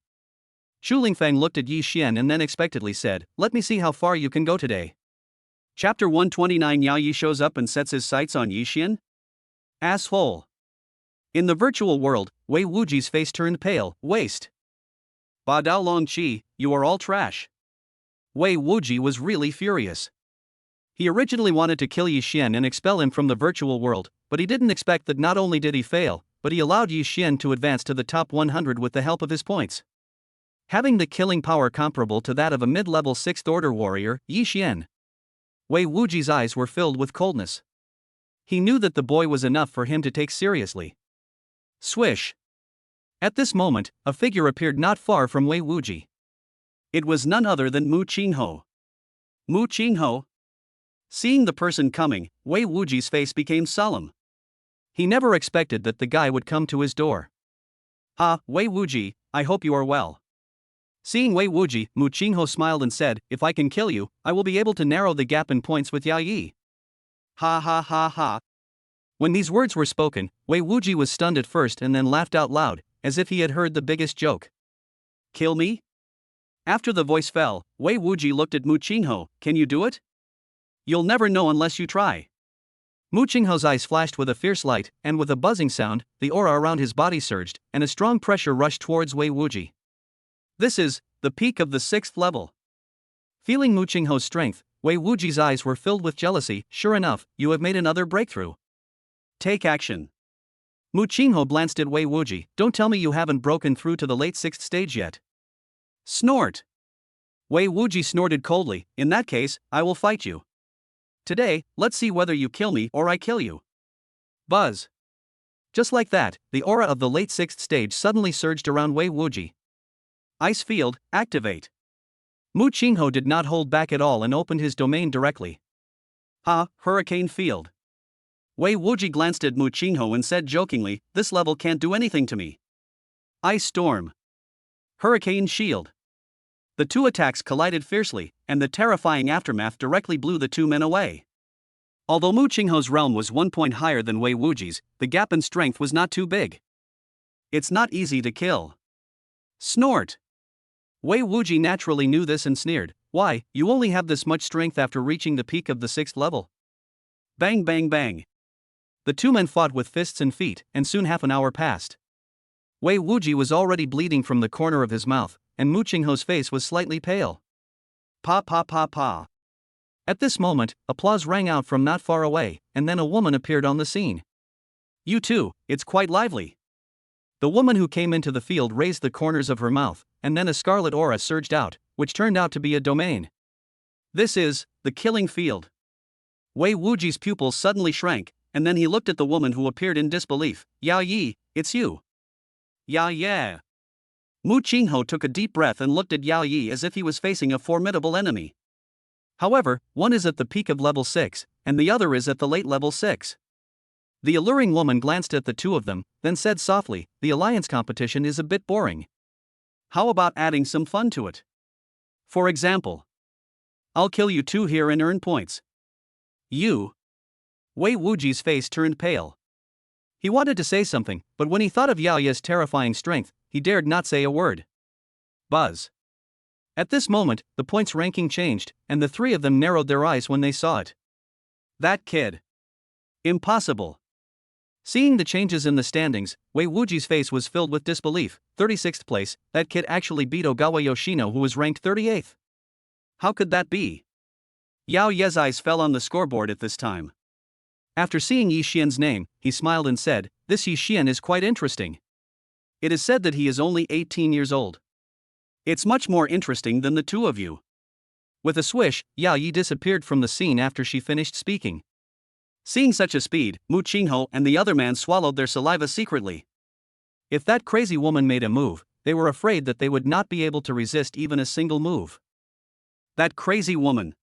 Zhu Lingfeng looked at Yi Xian and then expectantly said, let me see how far you can go today. Chapter 129. Yao Yi shows up and sets his sights on Yi Xian? Asshole. In the virtual world, Wei Wuji's face turned pale. Waste. Ba Dao Long Qi, you are all trash. Wei Wuji was really furious. He originally wanted to kill Yi Xian and expel him from the virtual world, but he didn't expect that not only did he fail, but he allowed Yi Xian to advance to the top 100 with the help of his points. Having the killing power comparable to that of a mid-level 6th order warrior, Yi Xian. Wei Wuji's eyes were filled with coldness. He knew that the boy was enough for him to take seriously. Swish. At this moment, a figure appeared not far from Wei Wuji. It was none other than Mu Qingho. Mu Qingho? Seeing the person coming, Wei Wuji's face became solemn. He never expected that the guy would come to his door. Wei Wuji, I hope you are well. Seeing Wei Wuji, Mu Qingho smiled and said, if I can kill you, I will be able to narrow the gap in points with Yao Yi. Ha. When these words were spoken, Wei Wuji was stunned at first and then laughed out loud, as if he had heard the biggest joke. Kill me? After the voice fell, Wei Wuji looked at Mu Qingho, can you do it? You'll never know unless you try. Mu Qingho's eyes flashed with a fierce light, and with a buzzing sound, the aura around his body surged, and a strong pressure rushed towards Wei Wuji. This is the peak of the 6th level. Feeling Mu Qingho's strength, Wei Wuji's eyes were filled with jealousy. Sure enough, you have made another breakthrough. Take action. Mu Qingho glanced at Wei Wuji. Don't tell me you haven't broken through to the late 6th stage yet. Snort. Wei Wuji snorted coldly. In that case, I will fight you. Today, let's see whether you kill me or I kill you. Buzz. Just like that, the aura of the late 6th stage suddenly surged around Wei Wuji. Ice field, activate. Mu Qingho did not hold back at all and opened his domain directly. Hurricane field. Wei Wuji glanced at Mu Qingho and said jokingly, this level can't do anything to me. Ice storm. Hurricane shield. The two attacks collided fiercely, and the terrifying aftermath directly blew the two men away. Although Mu Qingho's realm was 1 point higher than Wei Wuji's, the gap in strength was not too big. It's not easy to kill. Snort. Wei Wuji naturally knew this and sneered. Why, you only have this much strength after reaching the peak of the 6th level. Bang bang bang. The two men fought with fists and feet, and soon half an hour passed. Wei Wuji was already bleeding from the corner of his mouth, and Mu Qingho's face was slightly pale. Pa. At this moment, applause rang out from not far away, and then a woman appeared on the scene. You too, it's quite lively. The woman who came into the field raised the corners of her mouth, and then a scarlet aura surged out, which turned out to be a domain. This is the killing field. Wei Wuji's pupils suddenly shrank, and then he looked at the woman who appeared in disbelief. Yao Yi, it's you. Yeah. Mu Qingho took a deep breath and looked at Yao Yi as if he was facing a formidable enemy. However, one is at the peak of level 6, and the other is at the late level 6. The alluring woman glanced at the two of them, then said softly, the alliance competition is a bit boring. How about adding some fun to it? For example, I'll kill you two here and earn points. You? Wei Wuji's face turned pale. He wanted to say something, but when he thought of Yao Ye's terrifying strength, he dared not say a word. Buzz. At this moment, the points ranking changed, and the three of them narrowed their eyes when they saw it. That kid. Impossible. Seeing the changes in the standings, Wei Wuji's face was filled with disbelief. 36th place, that kid actually beat Ogawa Yoshino, who was ranked 38th. How could that be? Yao Ye's eyes fell on the scoreboard at this time. After seeing Yi Xian's name, he smiled and said, "This Yi Xian is quite interesting. It is said that he is only 18 years old. It's much more interesting than the two of you." With a swish, Yao Yi disappeared from the scene after she finished speaking. Seeing such a speed, Mu Qingho and the other man swallowed their saliva secretly. If that crazy woman made a move, they were afraid that they would not be able to resist even a single move. That crazy woman.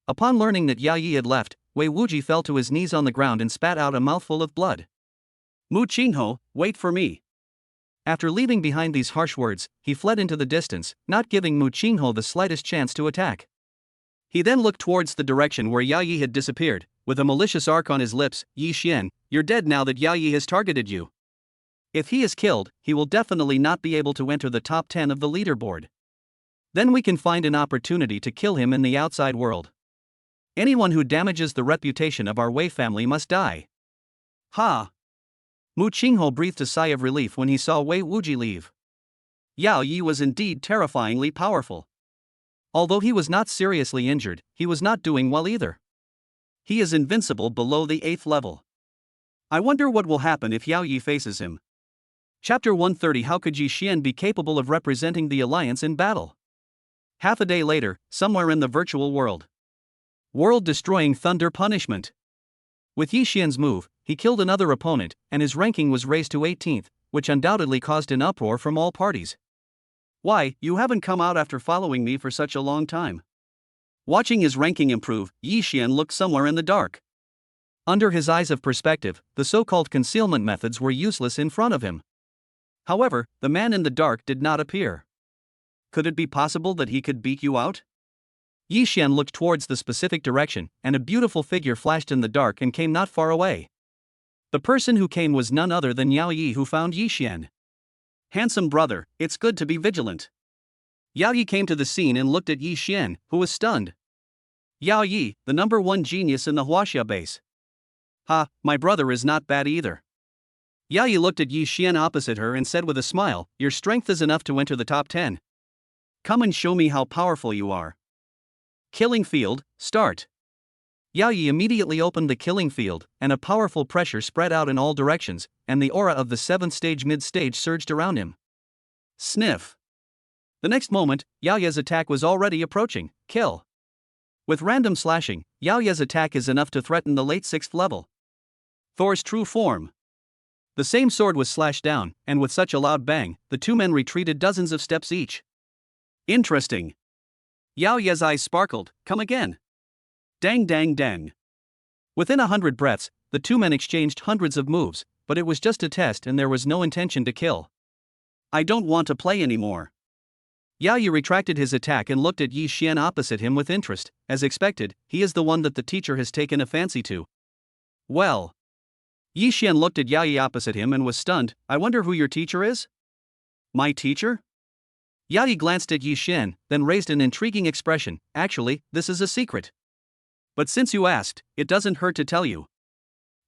Upon learning that Yao Yi had left, Wei Wuji fell to his knees on the ground and spat out a mouthful of blood. Mu Qingho, wait for me. After leaving behind these harsh words, he fled into the distance, not giving Mu Qingho the slightest chance to attack. He then looked towards the direction where Yao Yi had disappeared. With a malicious arc on his lips, "Yi Xian, you're dead now that Yao Yi has targeted you. If he is killed, he will definitely not be able to enter the top 10 of the leaderboard. Then we can find an opportunity to kill him in the outside world. Anyone who damages the reputation of our Wei family must die." Ha! Mu Qingho breathed a sigh of relief when he saw Wei Wuji leave. Yao Yi was indeed terrifyingly powerful. Although he was not seriously injured, he was not doing well either. He is invincible below the 8th level. I wonder what will happen if Yao Yi faces him. Chapter 130. How could Yi Xian be capable of representing the alliance in battle? Half a day later, somewhere in the virtual world. World-destroying thunder punishment. With Yi Xian's move, he killed another opponent, and his ranking was raised to 18th, which undoubtedly caused an uproar from all parties. Why, you haven't come out after following me for such a long time? Watching his ranking improve, Yi Xian looked somewhere in the dark. Under his eyes of perspective, the so-called concealment methods were useless in front of him. However, the man in the dark did not appear. Could it be possible that he could beat you out? Yi Xian looked towards the specific direction, and a beautiful figure flashed in the dark and came not far away. The person who came was none other than Yao Yi, who found Yi Xian. "Handsome brother, it's good to be vigilant." Yao Yi came to the scene and looked at Yi Xian, who was stunned. Yao Yi, the number 1 genius in the Huaxia base. "Ha, my brother is not bad either." Yao Yi looked at Yi Xian opposite her and said with a smile, "Your strength is enough to enter the top 10. Come and show me how powerful you are." Killing field, start. Yao Yi immediately opened the killing field, and a powerful pressure spread out in all directions, and the aura of the 7th stage mid-stage surged around him. Sniff. The next moment, Yao Ye's attack was already approaching. Kill. With random slashing, Yao Ye's attack is enough to threaten the late 6th level. Thor's true form. The same sword was slashed down, and with such a loud bang, the two men retreated dozens of steps each. Interesting. Yao Ye's eyes sparkled. Come again. Dang dang dang. Within 100 breaths, the two men exchanged hundreds of moves, but it was just a test and there was no intention to kill. I don't want to play anymore. Yao Yi retracted his attack and looked at Yi Xian opposite him with interest. As expected, he is the one that the teacher has taken a fancy to. Well. Yi Xian looked at Yao Yi opposite him and was stunned. I wonder who your teacher is? My teacher? Yao Yi glanced at Yi Xian, then raised an intriguing expression. Actually, this is a secret. But since you asked, it doesn't hurt to tell you.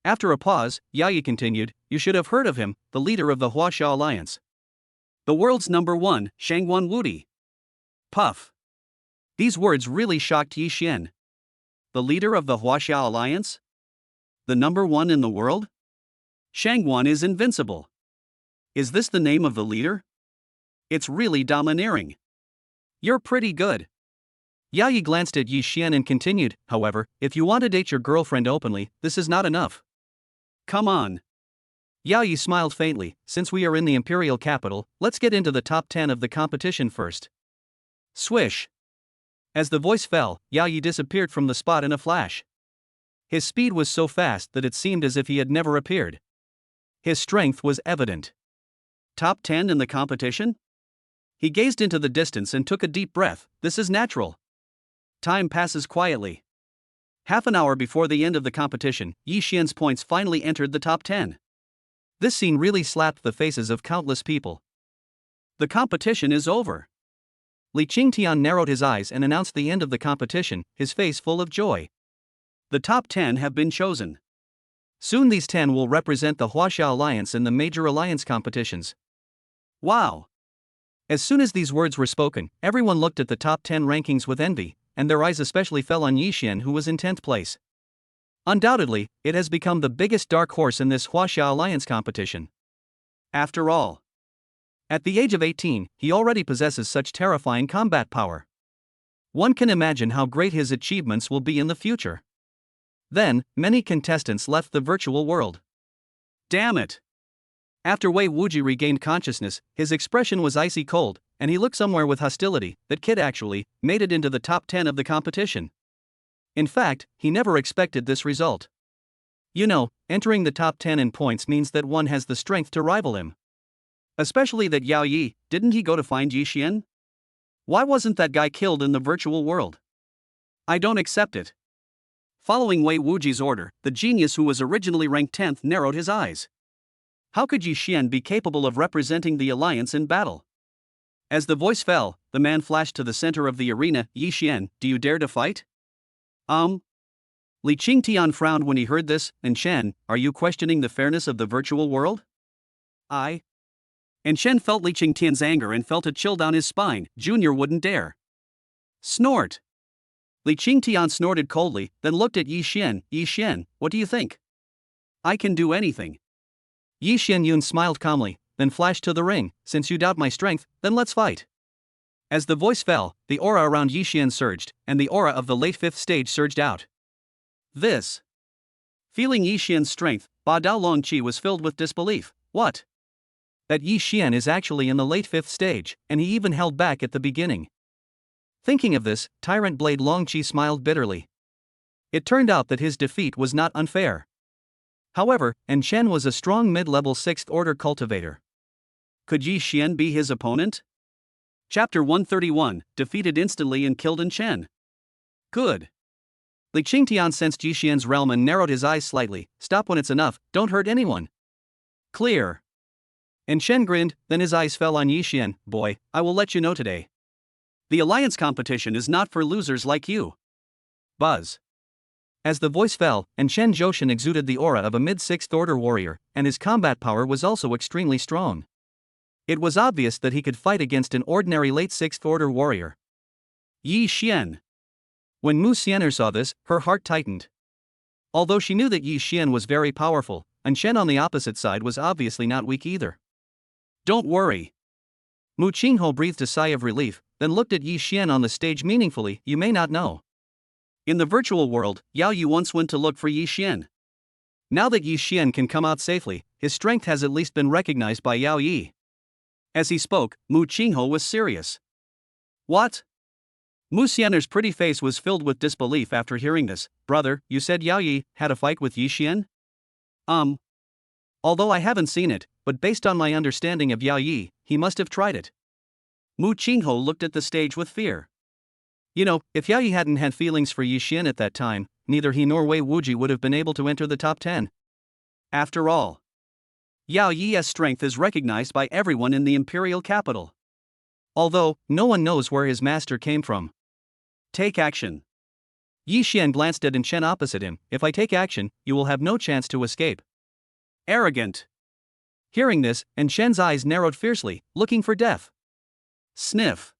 After a pause, Yao Yi continued, you should have heard of him, the leader of the Huaxia Alliance. The world's number 1, Shangguan Wudi. Puff. These words really shocked Yi Xian. The leader of the Huaxia Alliance? The number 1 in the world? Shangguan is invincible. Is this the name of the leader? It's really domineering. You're pretty good. Yao Yi glanced at Yi Xian and continued, however, if you want to date your girlfriend openly, this is not enough. Come on. Yao Yi smiled faintly. Since we are in the imperial capital, let's get into the top 10 of the competition first. Swish. As the voice fell, Yao Yi disappeared from the spot in a flash. His speed was so fast that it seemed as if he had never appeared. His strength was evident. Top 10 in the competition? He gazed into the distance and took a deep breath. This is natural. Time passes quietly. Half an hour before the end of the competition, Yi Xian's points finally entered the top 10. This scene really slapped the faces of countless people. The competition is over. Li Qingtian narrowed his eyes and announced the end of the competition, his face full of joy. The top 10 have been chosen. Soon these 10 will represent the Huaxia Alliance in the major alliance competitions. Wow! As soon as these words were spoken, everyone looked at the top 10 rankings with envy, and their eyes especially fell on Yi Xian, who was in 10th place. Undoubtedly, it has become the biggest dark horse in this Huaxia Alliance competition. After all, at the age of 18, he already possesses such terrifying combat power. One can imagine how great his achievements will be in the future. Then, many contestants left the virtual world. Damn it! After Wei Wuji regained consciousness, his expression was icy cold, and he looked somewhere with hostility. That kid actually made it into the top 10 of the competition. In fact, he never expected this result. You know, entering the top 10 in points means that one has the strength to rival him. Especially that Yao Yi, didn't he go to find Yi Xian? Why wasn't that guy killed in the virtual world? I don't accept it. Following Wei Wuji's order, the genius who was originally ranked 10th narrowed his eyes. How could Yi Xian be capable of representing the alliance in battle? As the voice fell, the man flashed to the center of the arena. Yi Xian, do you dare to fight? Li Qingtian frowned when he heard this. And Shen, are you questioning the fairness of the virtual world? And Shen felt Li Qingtian's anger and felt a chill down his spine. Junior wouldn't dare. Snort. Li Qingtian snorted coldly, then looked at Yi Xian. Yi Xian, what do you think? I can do anything. Yi Xianyun smiled calmly, then flashed to the ring. Since you doubt my strength, then let's fight. As the voice fell, the aura around Yi Xian surged, and the aura of the late 5th stage surged out. Feeling Yi Xian's strength, Ba Dao Longqi was filled with disbelief. What? That Yi Xian is actually in the late 5th stage, and he even held back at the beginning. Thinking of this, Tyrant Blade Longqi smiled bitterly. It turned out that his defeat was not unfair. However, Shen was a strong mid-level 6th order cultivator. Could Yi Xian be his opponent? Chapter 131, defeated instantly and killed Shen. Good. Li Qingtian sensed Yi Xian's realm and narrowed his eyes slightly. Stop when it's enough, don't hurt anyone. Clear. Shen grinned, then his eyes fell on Yi Xian. Boy, I will let you know today. The alliance competition is not for losers like you. Buzz. As the voice fell, Shen Zhoushan exuded the aura of a mid-6th order warrior, and his combat power was also extremely strong. It was obvious that he could fight against an ordinary late 6th order warrior. Yi Xian. When Musener saw this, her heart tightened. Although she knew that Yi Xian was very powerful, Shen on the opposite side was obviously not weak either. Don't worry. Mu Qingho breathed a sigh of relief, then looked at Yi Xian on the stage meaningfully. You may not know. In the virtual world, Yao Yi once went to look for Yi Xian. Now that Yi Xian can come out safely, his strength has at least been recognized by Yao Yi. As he spoke, Mu Qingho was serious. What? Musener's pretty face was filled with disbelief after hearing this. Brother, you said Yao Yi had a fight with Yi Xian? Although I haven't seen it, but based on my understanding of Yao Yi, he must have tried it. Mu Qingho looked at the stage with fear. You know, if Yao Yi hadn't had feelings for Yi Xian at that time, neither he nor Wei Wuji would have been able to enter the top 10. After all, Yao Yi's strength is recognized by everyone in the imperial capital. Although, no one knows where his master came from. Take action. Yi Xian glanced at Shen opposite him. If I take action, you will have no chance to escape. Arrogant. Hearing this, Shen's eyes narrowed fiercely, looking for death. Sniff.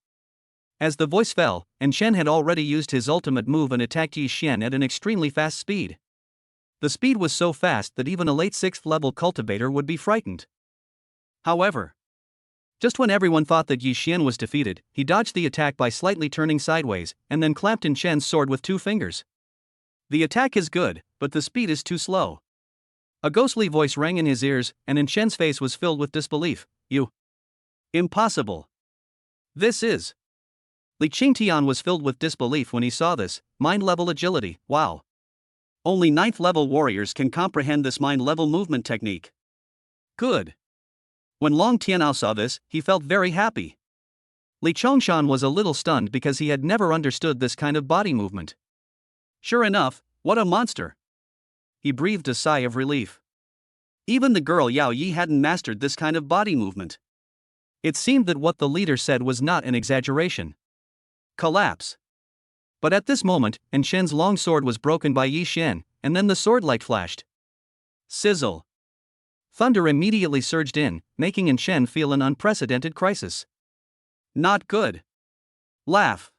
As the voice fell, Shen had already used his ultimate move and attacked Yi Xian at an extremely fast speed. The speed was so fast that even a late 6th level cultivator would be frightened. However, just when everyone thought that Yi Xian was defeated, he dodged the attack by slightly turning sideways, and then clamped Shen's sword with 2 fingers. The attack is good, but the speed is too slow. A ghostly voice rang in his ears, and Shen's face was filled with disbelief. You. Impossible. This is. Li Qingtian was filled with disbelief when he saw this. Mind-level agility, wow. Only 9th level warriors can comprehend this mind-level movement technique. Good. When Long Tianao saw this, he felt very happy. Li Chongshan was a little stunned because he had never understood this kind of body movement. Sure enough, What a monster! He breathed a sigh of relief. Even the girl Yao Yi hadn't mastered this kind of body movement. It seemed that what the leader said was not an exaggeration. Collapse. But at this moment, Shen's long sword was broken by Yi Xian, and then the sword light flashed. Sizzle. Thunder immediately surged in, making Shen feel an unprecedented crisis. Not good. Laugh.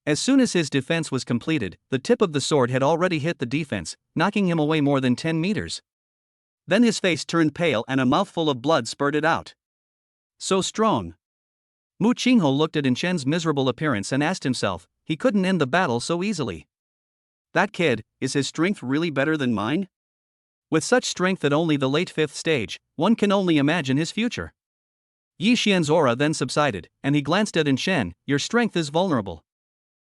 As soon as his defense was completed, the tip of the sword had already hit the defense, knocking him away more than 10 meters. Then his face turned pale and a mouthful of blood spurted out. So strong. Mu Qingho looked at Shen's miserable appearance and asked himself, he couldn't end the battle so easily. That kid, is his strength really better than mine? With such strength at only the late 5th stage, one can only imagine his future. Yi Xian's aura then subsided, and he glanced at Shen, your strength is vulnerable.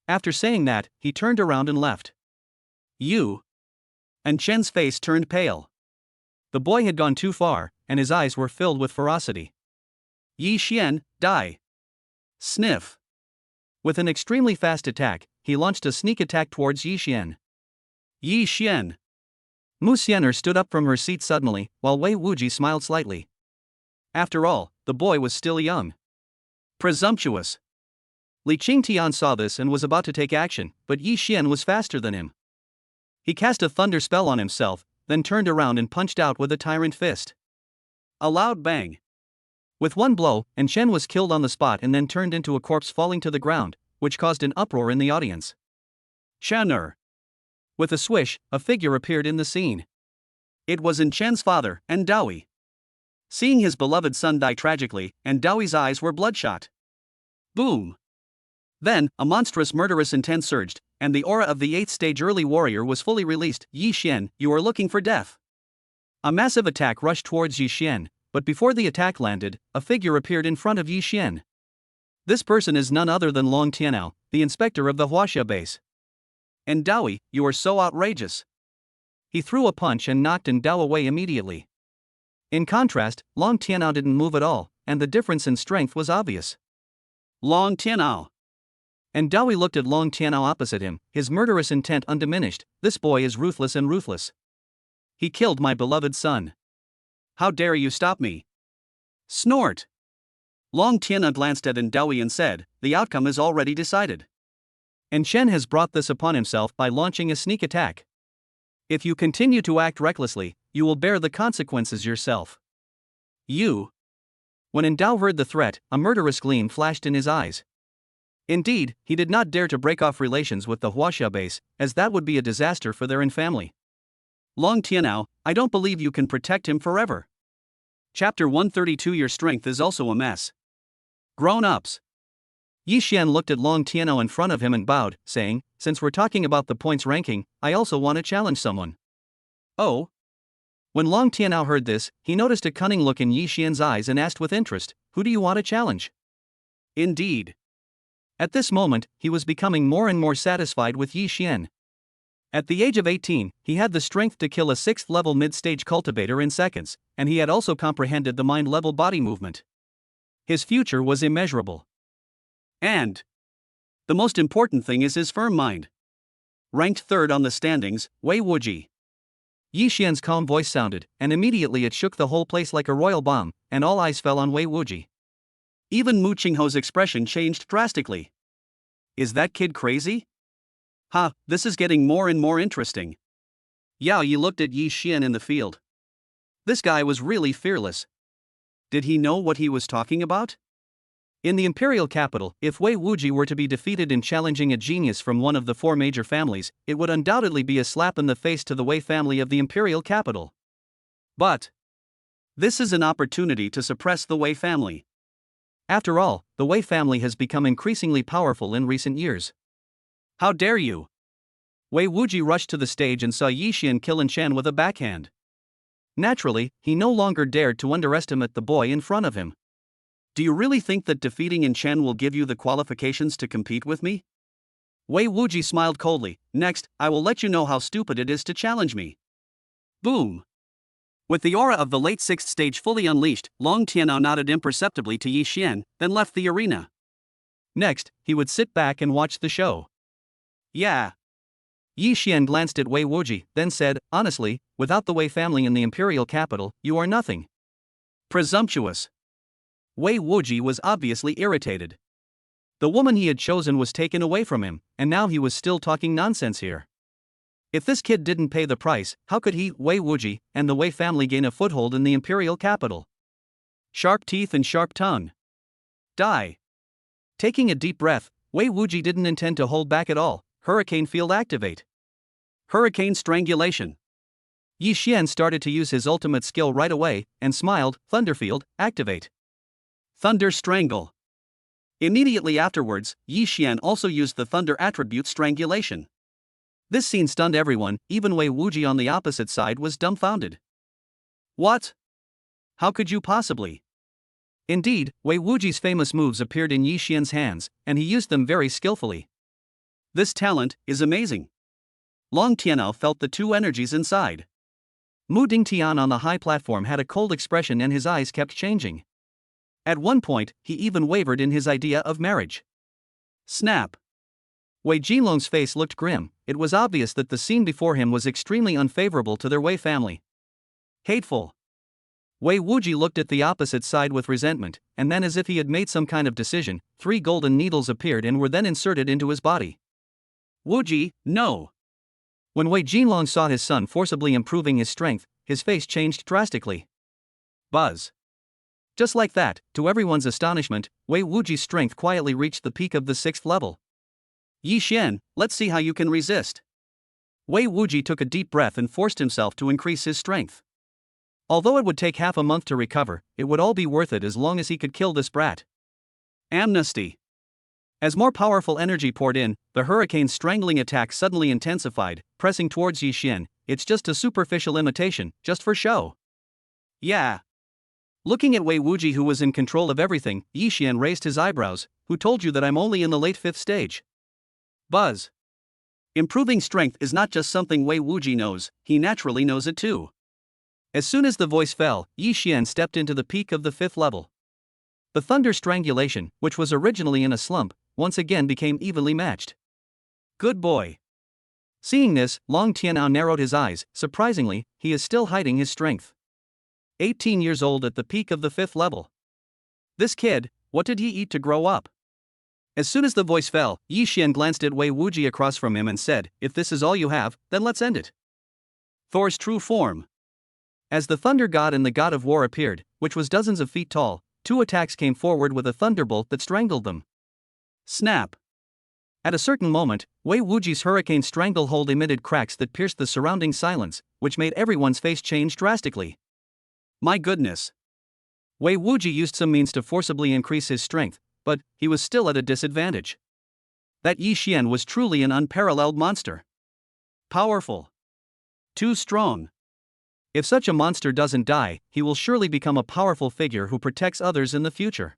After saying that, he turned around and left. You. Shen's face turned pale. The boy had gone too far, and his eyes were filled with ferocity. Yi Xian, die. Sniff. With an extremely fast attack, he launched a sneak attack towards Yi Xian. Yi Xian. Musener stood up from her seat suddenly, while Wei Wuji smiled slightly. After all, the boy was still young. Presumptuous. Li Qingtian saw this and was about to take action, but Yi Xian was faster than him. He cast a thunder spell on himself, then turned around and punched out with a tyrant fist. A loud bang. With one blow, Shen was killed on the spot and then turned into a corpse falling to the ground, which caused an uproar in the audience. Shan'er. With a swish, a figure appeared in the scene. It was Shen's father, Dawi. Seeing his beloved son die tragically, Dawi's eyes were bloodshot. Boom. Then, a monstrous murderous intent surged, and the aura of the 8th stage early warrior was fully released. Yi Xian, you are looking for death. A massive attack rushed towards Yi Xian, but before the attack landed, a figure appeared in front of Yi Xian. This person is none other than Long Tianao, the inspector of the Huaxia base. Dawi, you are so outrageous. He threw a punch and knocked Dao away immediately. In contrast, Long Tianao didn't move at all, and the difference in strength was obvious. Long Tianao. Dawi looked at Long Tianao opposite him, his murderous intent undiminished. This boy is ruthless and ruthless. He killed my beloved son. How dare you stop me? Snort. Long Tianao glanced at Dawi and said, the outcome is already decided. Shen has brought this upon himself by launching a sneak attack. If you continue to act recklessly, you will bear the consequences yourself. You. When Dao heard the threat, a murderous gleam flashed in his eyes. Indeed, he did not dare to break off relations with the Huaxia base, as that would be a disaster for their family. Long Tianao, I don't believe you can protect him forever. Chapter 132. Your strength is also a mess. Grown-ups. Yi Xian looked at Long Tianao in front of him and bowed, saying, since we're talking about the points ranking, I also want to challenge someone. Oh? When Long Tianao heard this, he noticed a cunning look in Yi Xian's eyes and asked with interest, who do you want to challenge? Indeed. At this moment, he was becoming more and more satisfied with Yi Xian. At the age of 18, he had the strength to kill a 6th-level mid-stage cultivator in seconds, and he had also comprehended the mind-level body movement. His future was immeasurable. And the most important thing is his firm mind. Ranked 3rd on the standings, Wei Wuji. Yi Xian's calm voice sounded, and immediately it shook the whole place like a royal bomb, and all eyes fell on Wei Wuji. Even Mu Qingho's expression changed drastically. Is that kid crazy? Ha, this is getting more and more interesting. Yao Yi looked at Yi Xian in the field. This guy was really fearless. Did he know what he was talking about? In the imperial capital, if Wei Wuji were to be defeated in challenging a genius from one of the 4 major families, it would undoubtedly be a slap in the face to the Wei family of the imperial capital. But this is an opportunity to suppress the Wei family. After all, the Wei family has become increasingly powerful in recent years. How dare you? Wei Wuji rushed to the stage and saw Yi Xian kill Shen with a backhand. Naturally, he no longer dared to underestimate the boy in front of him. Do you really think that defeating Chen will give you the qualifications to compete with me? Wei Wuji smiled coldly. Next, I will let you know how stupid it is to challenge me. Boom. With the aura of the late 6th stage fully unleashed, Long Tianao nodded imperceptibly to Yi Xian, then left the arena. Next, he would sit back and watch the show. Yeah. Yi Xian glanced at Wei Wuji, then said, honestly, without the Wei family in the imperial capital, you are nothing. Presumptuous. Wei Wuji was obviously irritated. The woman he had chosen was taken away from him, and now he was still talking nonsense here. If this kid didn't pay the price, how could he, Wei Wuji, and the Wei family gain a foothold in the imperial capital? Sharp teeth and sharp tongue. Die. Taking a deep breath, Wei Wuji didn't intend to hold back at all. Hurricane field activate. Hurricane strangulation. Yi Xian started to use his ultimate skill right away, and smiled. Thunderfield, activate. Thunder strangle. Immediately afterwards, Yi Xian also used the thunder attribute strangulation. This scene stunned everyone, even Wei Wuji on the opposite side was dumbfounded. What? How could you possibly? Indeed, Wei Wuji's famous moves appeared in Yi Xian's hands, and he used them very skillfully. This talent is amazing. Long Tianao felt the two energies inside. Mu Dingtian on the high platform had a cold expression and his eyes kept changing. At one point, he even wavered in his idea of marriage. Snap. Wei Jinlong's face looked grim. It was obvious that the scene before him was extremely unfavorable to their Wei family. Hateful. Wei Wuji looked at the opposite side with resentment, and then as if he had made some kind of decision, 3 golden needles appeared and were then inserted into his body. Wuji, no. When Wei Jinlong saw his son forcibly improving his strength, his face changed drastically. Buzz. Just like that, to everyone's astonishment, Wei Wuji's strength quietly reached the peak of the 6th level. Yi Xian, let's see how you can resist. Wei Wuji took a deep breath and forced himself to increase his strength. Although it would take half a month to recover, it would all be worth it as long as he could kill this brat. Amnesty. As more powerful energy poured in, the hurricane's strangling attack suddenly intensified, pressing towards Yi Xian. It's just a superficial imitation, just for show. Yeah. Looking at Wei Wuji, who was in control of everything, Yi Xian raised his eyebrows. Who told you that I'm only in the late 5th stage? Buzz. Improving strength is not just something Wei Wuji knows, he naturally knows it too. As soon as the voice fell, Yi Xian stepped into the peak of the 5th level. The thunder strangulation, which was originally in a slump, once again became evenly matched. Good boy. Seeing this, Long Tianao narrowed his eyes. Surprisingly, he is still hiding his strength. 18 years old at the peak of the 5th level. This kid, what did he eat to grow up? As soon as the voice fell, Yi Xian glanced at Wei Wuji across from him and said, if this is all you have, then let's end it. Thor's true form. As the thunder god and the god of war appeared, which was dozens of feet tall, 2 attacks came forward with a thunderbolt that strangled them. Snap. At a certain moment, Wei Wuji's hurricane stranglehold emitted cracks that pierced the surrounding silence, which made everyone's face change drastically. My goodness. Wei Wuji used some means to forcibly increase his strength, but he was still at a disadvantage. That Yi Xian was truly an unparalleled monster. Powerful. Too strong. If such a monster doesn't die, he will surely become a powerful figure who protects others in the future.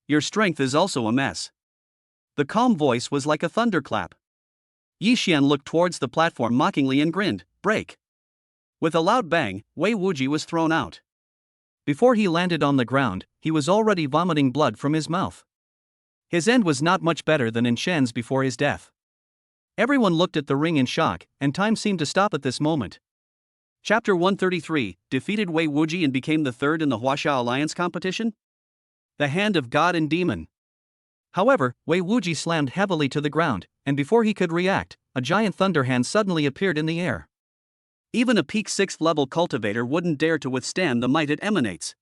Your strength is also a mess. The calm voice was like a thunderclap. Yi Xian looked towards the platform mockingly and grinned. Break. With a loud bang, Wei Wuji was thrown out. Before he landed on the ground, he was already vomiting blood from his mouth. His end was not much better than in Shen's before his death. Everyone looked at the ring in shock, and time seemed to stop at this moment. Chapter 133, defeated Wei Wuji and became the 3rd in the Huaxia Alliance competition? The Hand of God and Demon. However, Wei Wuji slammed heavily to the ground, and before he could react, a giant thunder hand suddenly appeared in the air. Even a peak 6th level cultivator wouldn't dare to withstand the might it emanates.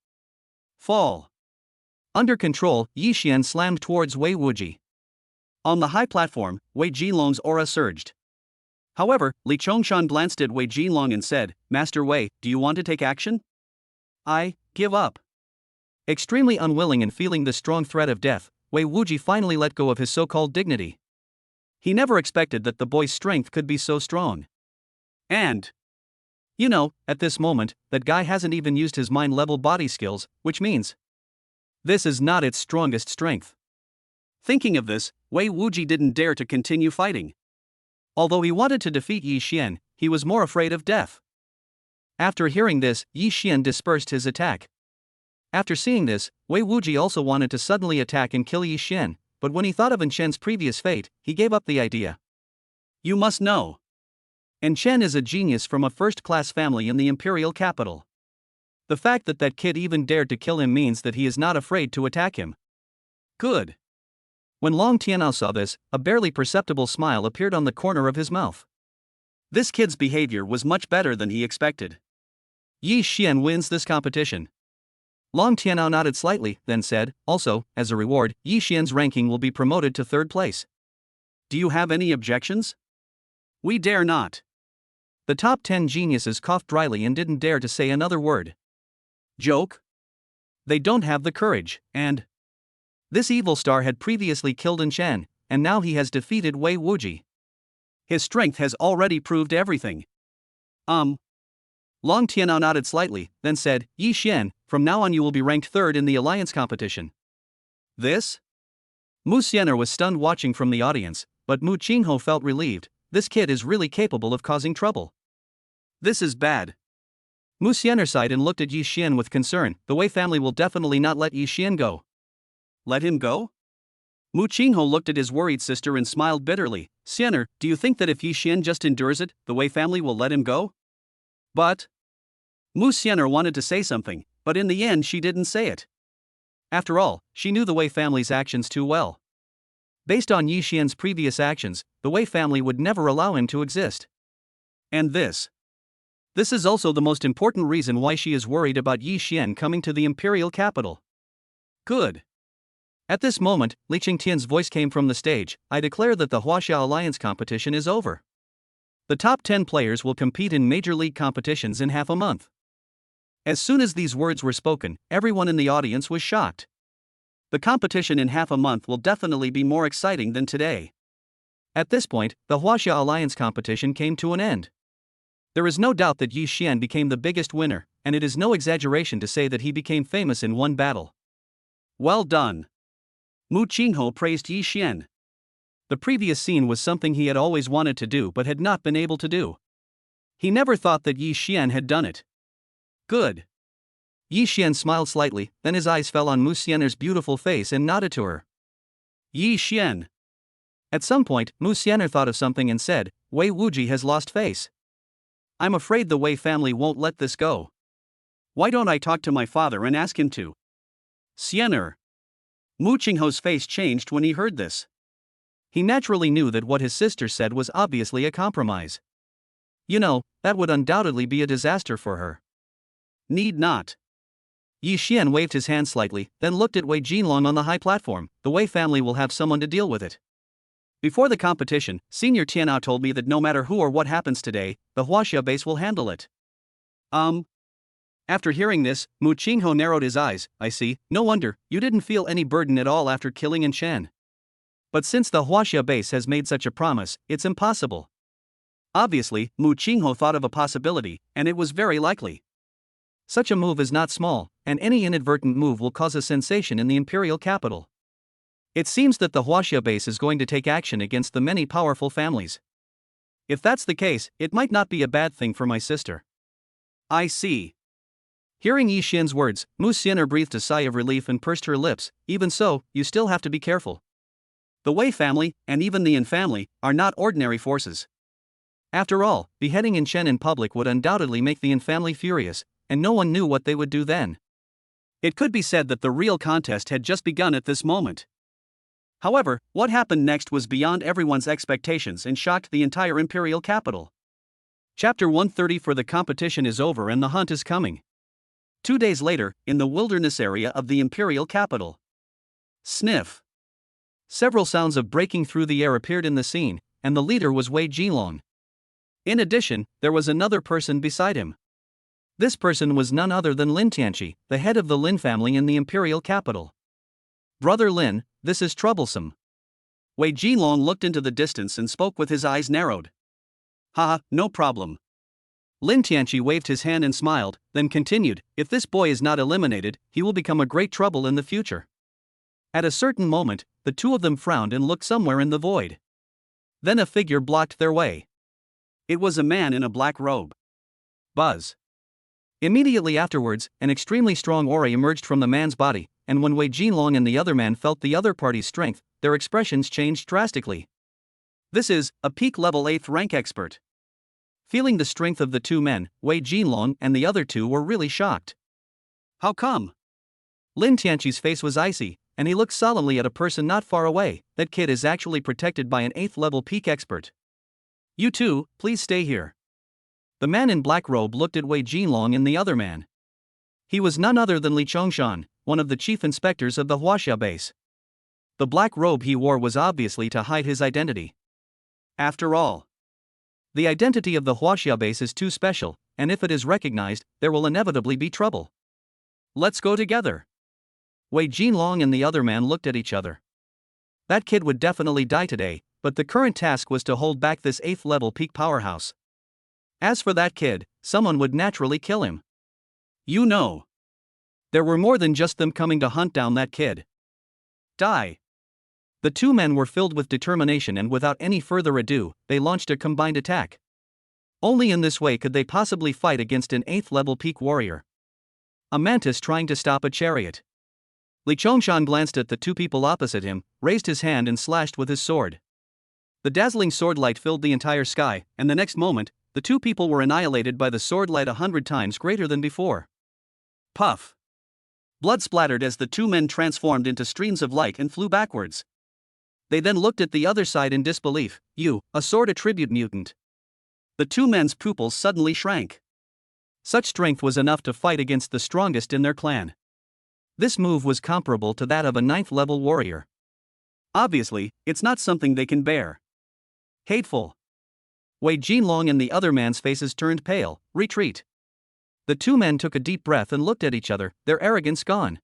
Fall. Under control, Yi Xian slammed towards Wei Wuji. On the high platform, Wei Jinlong's aura surged. However, Li Chongshan glanced at Wei Jinlong and said, Master Wei, do you want to take action? I give up. Extremely unwilling and feeling the strong threat of death, Wei Wuji finally let go of his so-called dignity. He never expected that the boy's strength could be so strong. And, you know, at this moment, that guy hasn't even used his mind-level body skills, which means this is not its strongest strength. Thinking of this, Wei Wuji didn't dare to continue fighting. Although he wanted to defeat Yi Xian, he was more afraid of death. After hearing this, Yi Xian dispersed his attack. After seeing this, Wei Wuji also wanted to suddenly attack and kill Yi Xian, but when he thought of Shen's previous fate, he gave up the idea. You must know. And Chen is a genius from a first-class family in the imperial capital. The fact that that kid even dared to kill him means that he is not afraid to attack him. Good. When Long Tianao saw this, a barely perceptible smile appeared on the corner of his mouth. This kid's behavior was much better than he expected. Yi Xian wins this competition. Long Tianao nodded slightly, then said, also, as a reward, Yi Xian's ranking will be promoted to 3rd place. Do you have any objections? We dare not. The top 10 geniuses coughed dryly and didn't dare to say another word. Joke? They don't have the courage, and this evil star had previously killed In Chen, and now he has defeated Wei Wuji. His strength has already proved everything. Long Tianao nodded slightly, then said, Yi Xian, from now on you will be ranked 3rd in the alliance competition. This? Musener was stunned watching from the audience, but Mu Qingho felt relieved. This kid is really capable of causing trouble. This is bad. Musener sighed and looked at Yi Xian with concern. The Wei family will definitely not let Yi Xian go. Let him go? Mu Qingho looked at his worried sister and smiled bitterly. Musener, do you think that if Yi Xian just endures it, the Wei family will let him go? But Musener wanted to say something, but in the end she didn't say it. After all, she knew the Wei family's actions too well. Based on Yi Xian's previous actions, the Wei family would never allow him to exist. And this is also the most important reason why she is worried about Yi Xian coming to the imperial capital. Good. At this moment, Li Qingtian's voice came from the stage. I declare that the Huaxia Alliance competition is over. The top 10 players will compete in major league competitions in half a month. As soon as these words were spoken, everyone in the audience was shocked. The competition in half a month will definitely be more exciting than today. At this point, the Huaxia Alliance competition came to an end. There is no doubt that Yi Xian became the biggest winner, and it is no exaggeration to say that he became famous in one battle. Well done. Mu Qingho praised Yi Xian. The previous scene was something he had always wanted to do but had not been able to do. He never thought that Yi Xian had done it. Good. Yi Xian smiled slightly, then his eyes fell on Musener's beautiful face and nodded to her. Yi Xian. At some point, Musener thought of something and said, Wei Wuji has lost face. I'm afraid the Wei family won't let this go. Why don't I talk to my father and ask him to? Musener. Mu Qingho's face changed when he heard this. He naturally knew that what his sister said was obviously a compromise. You know, that would undoubtedly be a disaster for her. Need not. Yi Xian waved his hand slightly, then looked at Wei Jinlong on the high platform. The Wei family will have someone to deal with it. Before the competition, Senior Tianao told me that no matter who or what happens today, the Huaxia base will handle it. After hearing this, Mu Qingho narrowed his eyes. I see, no wonder, you didn't feel any burden at all after killing In Chen. But since the Huaxia base has made such a promise, it's impossible. Obviously, Mu Qingho thought of a possibility, and it was very likely. Such a move is not small, and any inadvertent move will cause a sensation in the imperial capital. It seems that the Huaxia base is going to take action against the many powerful families. If that's the case, it might not be a bad thing for my sister. I see. Hearing Yi Xian's words, Musener breathed a sigh of relief and pursed her lips. Even so, you still have to be careful. The Wei family, and even the Yin family, are not ordinary forces. After all, beheading In Chen in public would undoubtedly make the Yin family furious, and no one knew what they would do then. It could be said that the real contest had just begun at this moment. However, what happened next was beyond everyone's expectations and shocked the entire imperial capital. Chapter 130. For the competition is over and the hunt is coming. 2 days later, in the wilderness area of the imperial capital. Sniff. Several sounds of breaking through the air appeared in the scene, and the leader was Wei Jinlong. In addition, there was another person beside him. This person was none other than Lin Tianqi, the head of the Lin family in the imperial capital. Brother Lin, this is troublesome. Wei Jinlong looked into the distance and spoke with his eyes narrowed. Haha, no problem. Lin Tianqi waved his hand and smiled, then continued, if this boy is not eliminated, he will become a great trouble in the future. At a certain moment, the two of them frowned and looked somewhere in the void. Then a figure blocked their way. It was a man in a black robe. Buzz. Immediately afterwards, an extremely strong aura emerged from the man's body, and when Wei Jinlong and the other man felt the other party's strength, their expressions changed drastically. This is a peak level 8th rank expert. Feeling the strength of the two men, Wei Jinlong and the other two were really shocked. How come? Lin Tianqi's face was icy, and he looked solemnly at a person not far away. That kid is actually protected by an 8th level peak expert. You two, please stay here. The man in black robe looked at Wei Jinlong and the other man. He was none other than Li Chongshan, one of the chief inspectors of the Huaxia base. The black robe he wore was obviously to hide his identity. After all, the identity of the Huaxia base is too special, and if it is recognized, there will inevitably be trouble. Let's go together. Wei Jinlong and the other man looked at each other. That kid would definitely die today, but the current task was to hold back this 8th level peak powerhouse. As for that kid, someone would naturally kill him. You know, there were more than just them coming to hunt down that kid. Die. The two men were filled with determination, and without any further ado, they launched a combined attack. Only in this way could they possibly fight against an 8th level peak warrior. A mantis trying to stop a chariot. Li Chongshan glanced at the two people opposite him, raised his hand and slashed with his sword. The dazzling sword light filled the entire sky, and the next moment, the two people were annihilated by the sword light 100 times greater than before. Puff. Blood splattered as the two men transformed into streams of light and flew backwards. They then looked at the other side in disbelief. You, a sword attribute mutant. The two men's pupils suddenly shrank. Such strength was enough to fight against the strongest in their clan. This move was comparable to that of a 9th level warrior. Obviously, it's not something they can bear. Hateful. Wei Jinlong and the other man's faces turned pale. Retreat. The two men took a deep breath and looked at each other, their arrogance gone.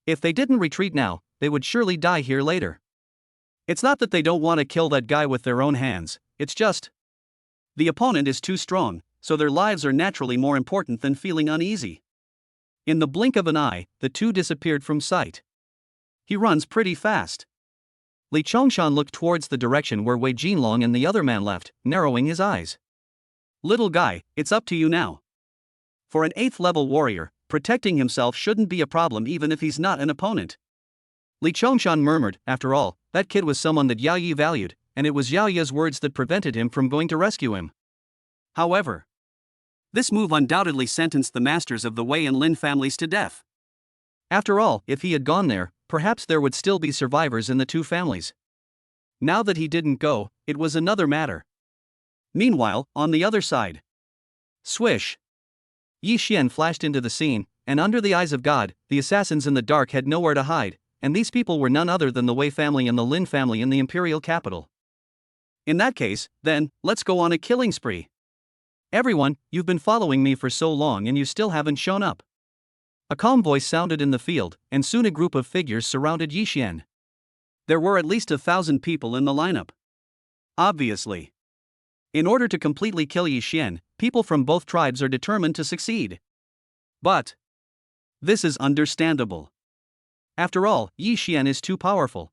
If they didn't retreat now, they would surely die here later. It's not that they don't want to kill that guy with their own hands, it's just the opponent is too strong, so their lives are naturally more important than feeling uneasy. In the blink of an eye, the two disappeared from sight. He runs pretty fast. Li Chongshan looked towards the direction where Wei Jinlong and the other man left, narrowing his eyes. Little guy, it's up to you now. For an 8th level warrior, protecting himself shouldn't be a problem even if he's not an opponent. Li Chongshan murmured, after all, that kid was someone that Yao Yi valued, and it was Yao Yi's words that prevented him from going to rescue him. However, this move undoubtedly sentenced the masters of the Wei and Lin families to death. After all, if he had gone there, perhaps there would still be survivors in the two families. Now that he didn't go, it was another matter. Meanwhile, on the other side. Swish. Yi Xian flashed into the scene, and under the eyes of God, the assassins in the dark had nowhere to hide, and these people were none other than the Wei family and the Lin family in the imperial capital. In that case, then, let's go on a killing spree. Everyone, you've been following me for so long and you still haven't shown up. A calm voice sounded in the field, and soon a group of figures surrounded Yi Xian. There were at least 1,000 people in the lineup. Obviously. In order to completely kill Yi Xian, people from both tribes are determined to succeed. But this is understandable. After all, Yi Xian is too powerful.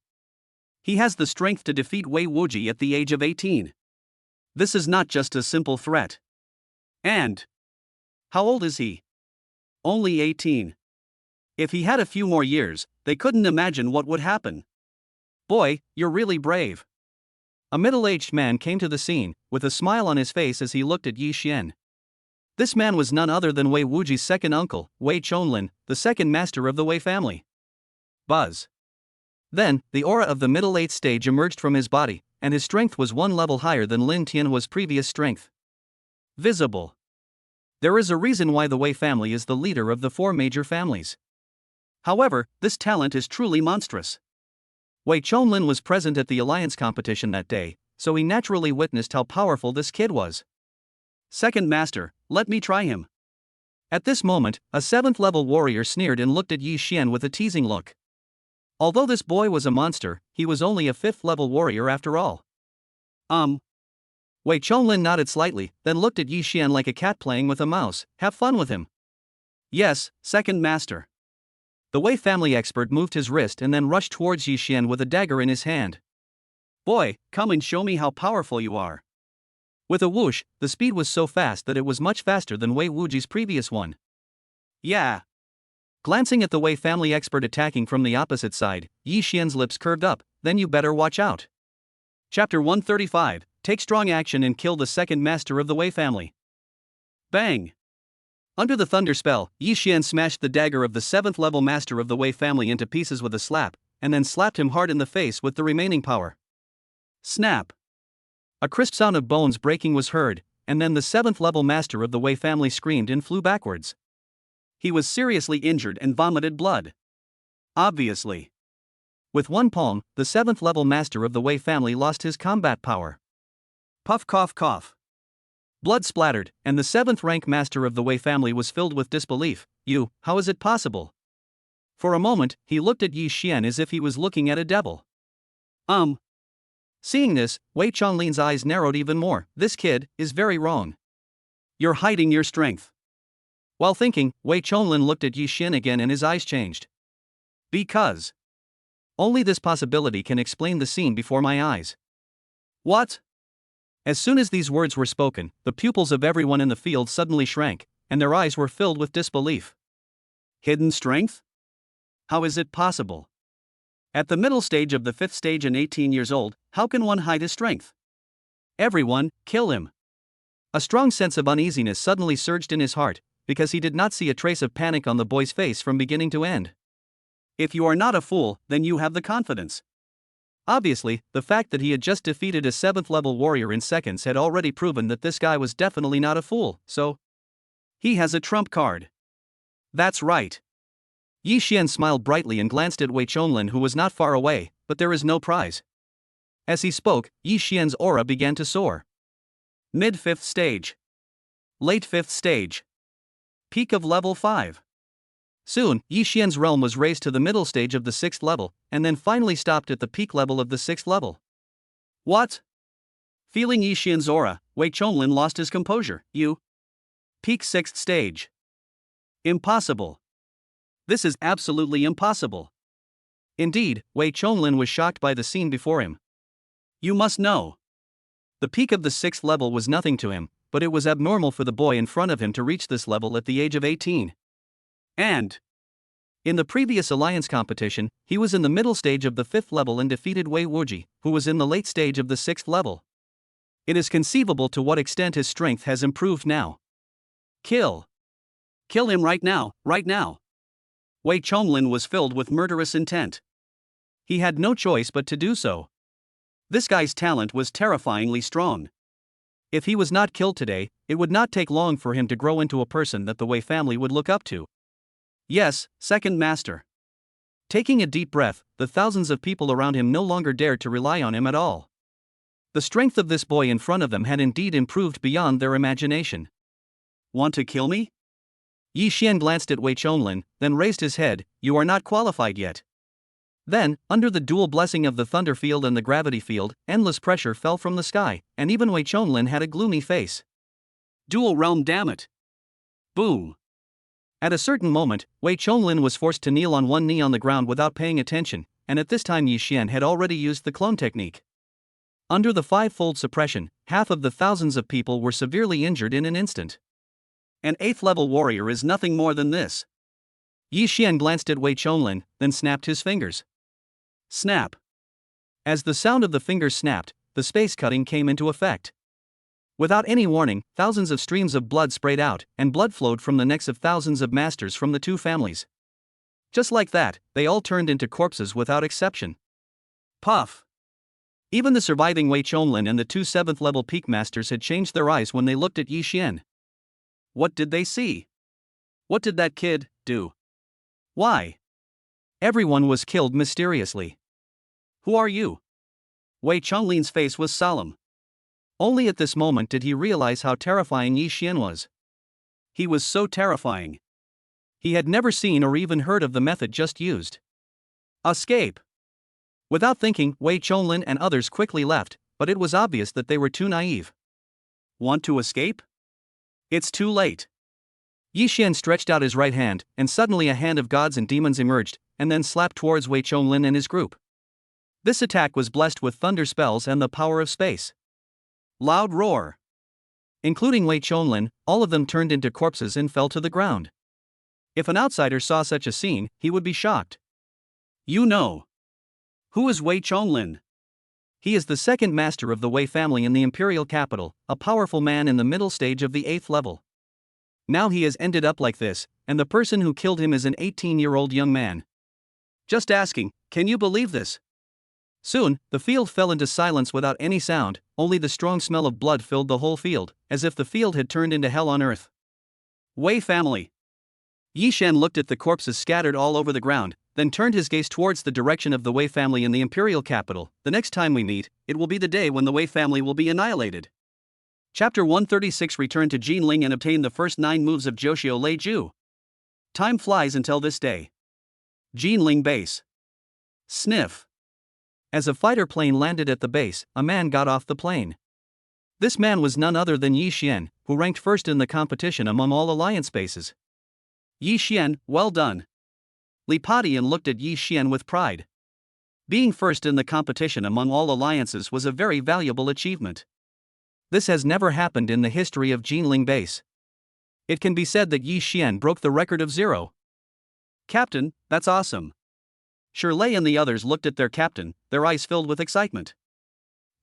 He has the strength to defeat Wei Wuji at the age of 18. This is not just a simple threat. And how old is he? Only 18. If he had a few more years, they couldn't imagine what would happen. Boy, you're really brave. A middle-aged man came to the scene, with a smile on his face as he looked at Yi Xian. This man was none other than Wei Wuji's second uncle, Wei Chonlin, the second master of the Wei family. Buzz. Then, the aura of the middle-aged stage emerged from his body, and his strength was one level higher than Lin Tianhua's previous strength. Visible. There is a reason why the Wei family is the leader of the 4 major families. However, this talent is truly monstrous. Wei Chonlin was present at the alliance competition that day, so he naturally witnessed how powerful this kid was. Second master, let me try him. At this moment, a 7th level warrior sneered and looked at Yi Xian with a teasing look. Although this boy was a monster, he was only a 5th level warrior after all. Wei Chonlin nodded slightly, then looked at Yi Xian like a cat playing with a mouse. Have fun with him. Yes, second master. The Wei family expert moved his wrist and then rushed towards Yi Xian with a dagger in his hand. Boy, come and show me how powerful you are. With a whoosh, the speed was so fast that it was much faster than Wei Wuji's previous one. Yeah. Glancing at the Wei family expert attacking from the opposite side, Yi Xian's lips curved up. Then you better watch out. Chapter 135, Take strong action and kill the second master of the Wei family. Bang! Under the thunder spell, Yi Xian smashed the dagger of the 7th level master of the Wei family into pieces with a slap, and then slapped him hard in the face with the remaining power. Snap! A crisp sound of bones breaking was heard, and then the 7th level master of the Wei family screamed and flew backwards. He was seriously injured and vomited blood. Obviously. With one palm, the 7th level master of the Wei family lost his combat power. Puff cough cough. Blood splattered, and the 7th rank master of the Wei family was filled with disbelief. How is it possible? For a moment, he looked at Yi Xian as if he was looking at a devil. Seeing this, Wei Chonlin's eyes narrowed even more. This kid is very wrong. You're hiding your strength. While thinking, Wei Chonlin looked at Yi Xian again and his eyes changed. Because only this possibility can explain the scene before my eyes. What? As soon as these words were spoken, the pupils of everyone in the field suddenly shrank, and their eyes were filled with disbelief. Hidden strength? How is it possible? At the middle stage of the 5th stage and 18 years old, how can one hide his strength? Everyone, kill him. A strong sense of uneasiness suddenly surged in his heart, because he did not see a trace of panic on the boy's face from beginning to end. If you are not a fool, then you have the confidence. Obviously, the fact that he had just defeated a 7th level warrior in seconds had already proven that this guy was definitely not a fool, so he has a trump card. That's right. Yi Xian smiled brightly and glanced at Wei Chonlin, who was not far away, but there is no prize. As he spoke, Yi Xian's aura began to soar. Mid-5th stage. Late 5th stage. Peak of level 5. Soon, Yi Xian's realm was raised to the middle stage of the 6th level, and then finally stopped at the peak level of the 6th level. What? Feeling Yi Xian's aura, Wei Chonlin lost his composure. Peak 6th stage. Impossible. This is absolutely impossible. Indeed, Wei Chonlin was shocked by the scene before him. You must know. The peak of the 6th level was nothing to him, but it was abnormal for the boy in front of him to reach this level at the age of 18. And in the previous alliance competition, he was in the middle stage of the 5th level and defeated Wei Wuji, who was in the late stage of the 6th level. It is conceivable to what extent his strength has improved now. Kill. Kill him right now, right now. Wei Chonlin was filled with murderous intent. He had no choice but to do so. This guy's talent was terrifyingly strong. If he was not killed today, it would not take long for him to grow into a person that the Wei family would look up to. Yes, second master. Taking a deep breath, the thousands of people around him no longer dared to rely on him at all. The strength of this boy in front of them had indeed improved beyond their imagination. Want to kill me? Yi Xian glanced at Wei Chonlin, then raised his head. You are not qualified yet. Then, under the dual blessing of the thunder field and the gravity field, endless pressure fell from the sky, and even Wei Chonlin had a gloomy face. Dual realm, damn it. Boom. At a certain moment, Wei Chonlin was forced to kneel on one knee on the ground without paying attention, and at this time Yi Xian had already used the clone technique. Under the 5-fold suppression, half of the thousands of people were severely injured in an instant. An 8th level warrior is nothing more than this. Yi Xian glanced at Wei Chonlin, then snapped his fingers. Snap. As the sound of the fingers snapped, the space cutting came into effect. Without any warning, thousands of streams of blood sprayed out, and blood flowed from the necks of thousands of masters from the two families. Just like that, they all turned into corpses without exception. Puff. Even the surviving Wei Chonlin and the two 7th level peak masters had changed their eyes when they looked at Yi Xian. What did they see? What did that kid do? Why? Everyone was killed mysteriously. Who are you? Wei Chonlin's face was solemn. Only at this moment did he realize how terrifying Yi Xian was. He was so terrifying. He had never seen or even heard of the method just used. Escape. Without thinking, Wei Chonlin and others quickly left, but it was obvious that they were too naive. Want to escape? It's too late. Yi Xian stretched out his right hand, and suddenly a hand of gods and demons emerged, and then slapped towards Wei Chonlin and his group. This attack was blessed with thunder spells and the power of space. Loud roar. Including Wei Chonlin, all of them turned into corpses and fell to the ground. If an outsider saw such a scene, he would be shocked. You know. Who is Wei Chonlin? He is the second master of the Wei family in the imperial capital, a powerful man in the middle stage of the 8th level. Now he has ended up like this, and the person who killed him is an 18-year-old young man. Just asking, can you believe this? Soon, the field fell into silence without any sound, only the strong smell of blood filled the whole field, as if the field had turned into hell on earth. Wei family. Yi Shen looked at the corpses scattered all over the ground, then turned his gaze towards the direction of the Wei family in the imperial capital. The next time we meet, it will be the day when the Wei family will be annihilated. Chapter 136. Return to Jinling and obtain the first 9 moves of Joshio Lei Ju. Time flies until this day. Jinling base. Sniff. As a fighter plane landed at the base, a man got off the plane. This man was none other than Yi Xian, who ranked first in the competition among all alliance bases. Yi Xian, well done. Li Padian looked at Yi Xian with pride. Being first in the competition among all alliances was a very valuable achievement. This has never happened in the history of Jinling base. It can be said that Yi Xian broke the record of 0. Captain, that's awesome. Shirley and the others looked at their captain, their eyes filled with excitement.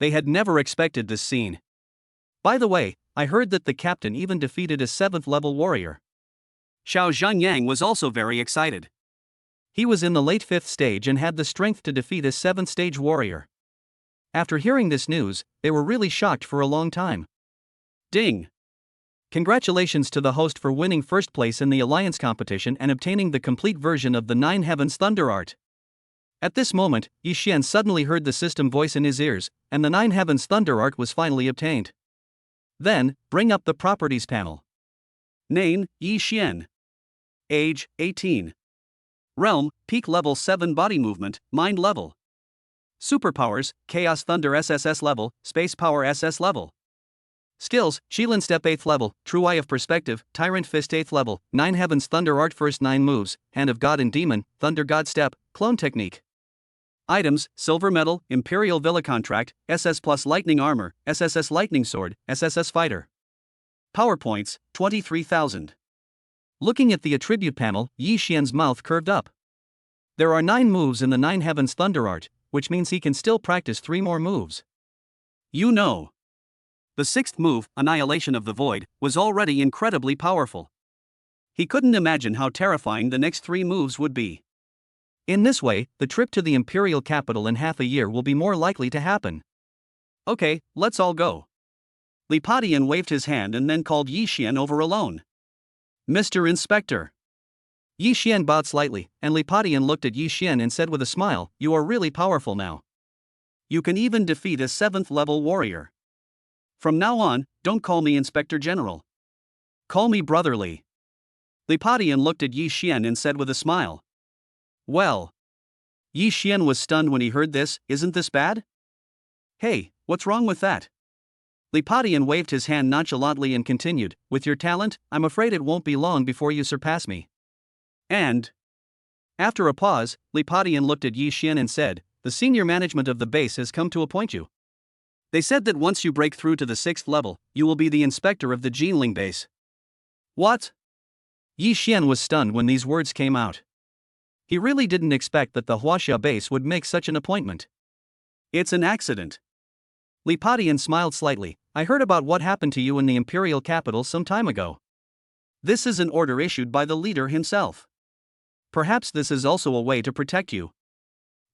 They had never expected this scene. By the way, I heard that the captain even defeated a 7th level warrior. Xiao Zhanyang was also very excited. He was in the late 5th stage and had the strength to defeat a 7th stage warrior. After hearing this news, they were really shocked for a long time. Ding! Congratulations to the host for winning first place in the alliance competition and obtaining the complete version of the 9 Heavens Thunder Art. At this moment, Yi Xian suddenly heard the system voice in his ears, and the 9 Heavens Thunder Art was finally obtained. Then, bring up the properties panel. Name, Yi Xian. Age, 18. Realm, Peak Level 7 Body Movement, Mind Level. Superpowers, Chaos Thunder SSS Level, Space Power SS Level. Skills, Shilin Step 8th Level, True Eye of Perspective, Tyrant Fist 8th Level, 9 Heavens Thunder Art First 9 Moves, Hand of God and Demon, Thunder God Step, Clone Technique. Items, Silver Medal, Imperial Villa Contract, SS Plus Lightning Armor, SSS Lightning Sword, SSS Fighter. PowerPoints, 23,000. Looking at the attribute panel, Yi Xian's mouth curved up. There are 9 moves in the 9 Heavens Thunder Art, which means he can still practice 3 more moves. You know. The 6th move, Annihilation of the Void, was already incredibly powerful. He couldn't imagine how terrifying the next 3 moves would be. In this way, the trip to the imperial capital in half a year will be more likely to happen. Okay, let's all go. Li Padian waved his hand and then called Yi Xian over alone. Mr. Inspector. Yi Xian bowed slightly, and Li Padian looked at Yi Xian and said with a smile, you are really powerful now. You can even defeat a 7th level warrior. From now on, don't call me Inspector General. Call me Brotherly. Li Padian looked at Yi Xian and said with a smile. Well. Yi Xian was stunned when he heard this. Isn't this bad? Hey, what's wrong with that? Li Padian waved his hand nonchalantly and continued, with your talent, I'm afraid it won't be long before you surpass me. And? After a pause, Li Padian looked at Yi Xian and said, the senior management of the base has come to appoint you. They said that once you break through to the 6th level, you will be the inspector of the Jinling base. What? Yi Xian was stunned when these words came out. He really didn't expect that the Huaxia base would make such an appointment. It's an accident. Li Padian smiled slightly. I heard about what happened to you in the imperial capital some time ago. This is an order issued by the leader himself. Perhaps this is also a way to protect you.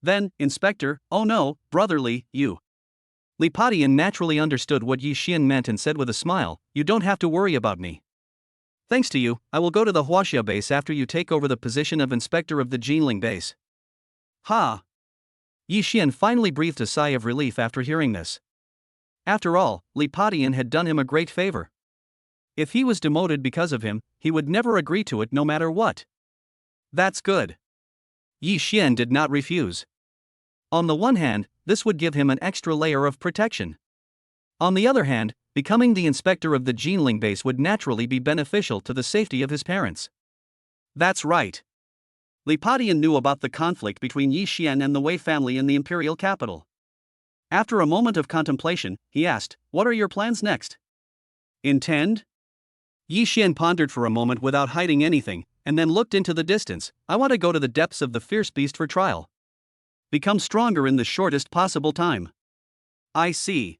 Then, Inspector, oh no, Brotherly, you. Li Padian naturally understood what Yi Xian meant and said with a smile, you don't have to worry about me. Thanks to you, I will go to the Huaxia base after you take over the position of inspector of the Jinling base. Ha! Yi Xian finally breathed a sigh of relief after hearing this. After all, Li Padian had done him a great favor. If he was demoted because of him, he would never agree to it no matter what. That's good. Yi Xian did not refuse. On the one hand, this would give him an extra layer of protection. On the other hand, becoming the inspector of the Jinling base would naturally be beneficial to the safety of his parents. That's right. Li Padian knew about the conflict between Yi Xian and the Wei family in the imperial capital. After a moment of contemplation, he asked, what are your plans next? Intend? Yi Xian pondered for a moment without hiding anything, and then looked into the distance. I want to go to the depths of the fierce beast for trial. Become stronger in the shortest possible time. I see.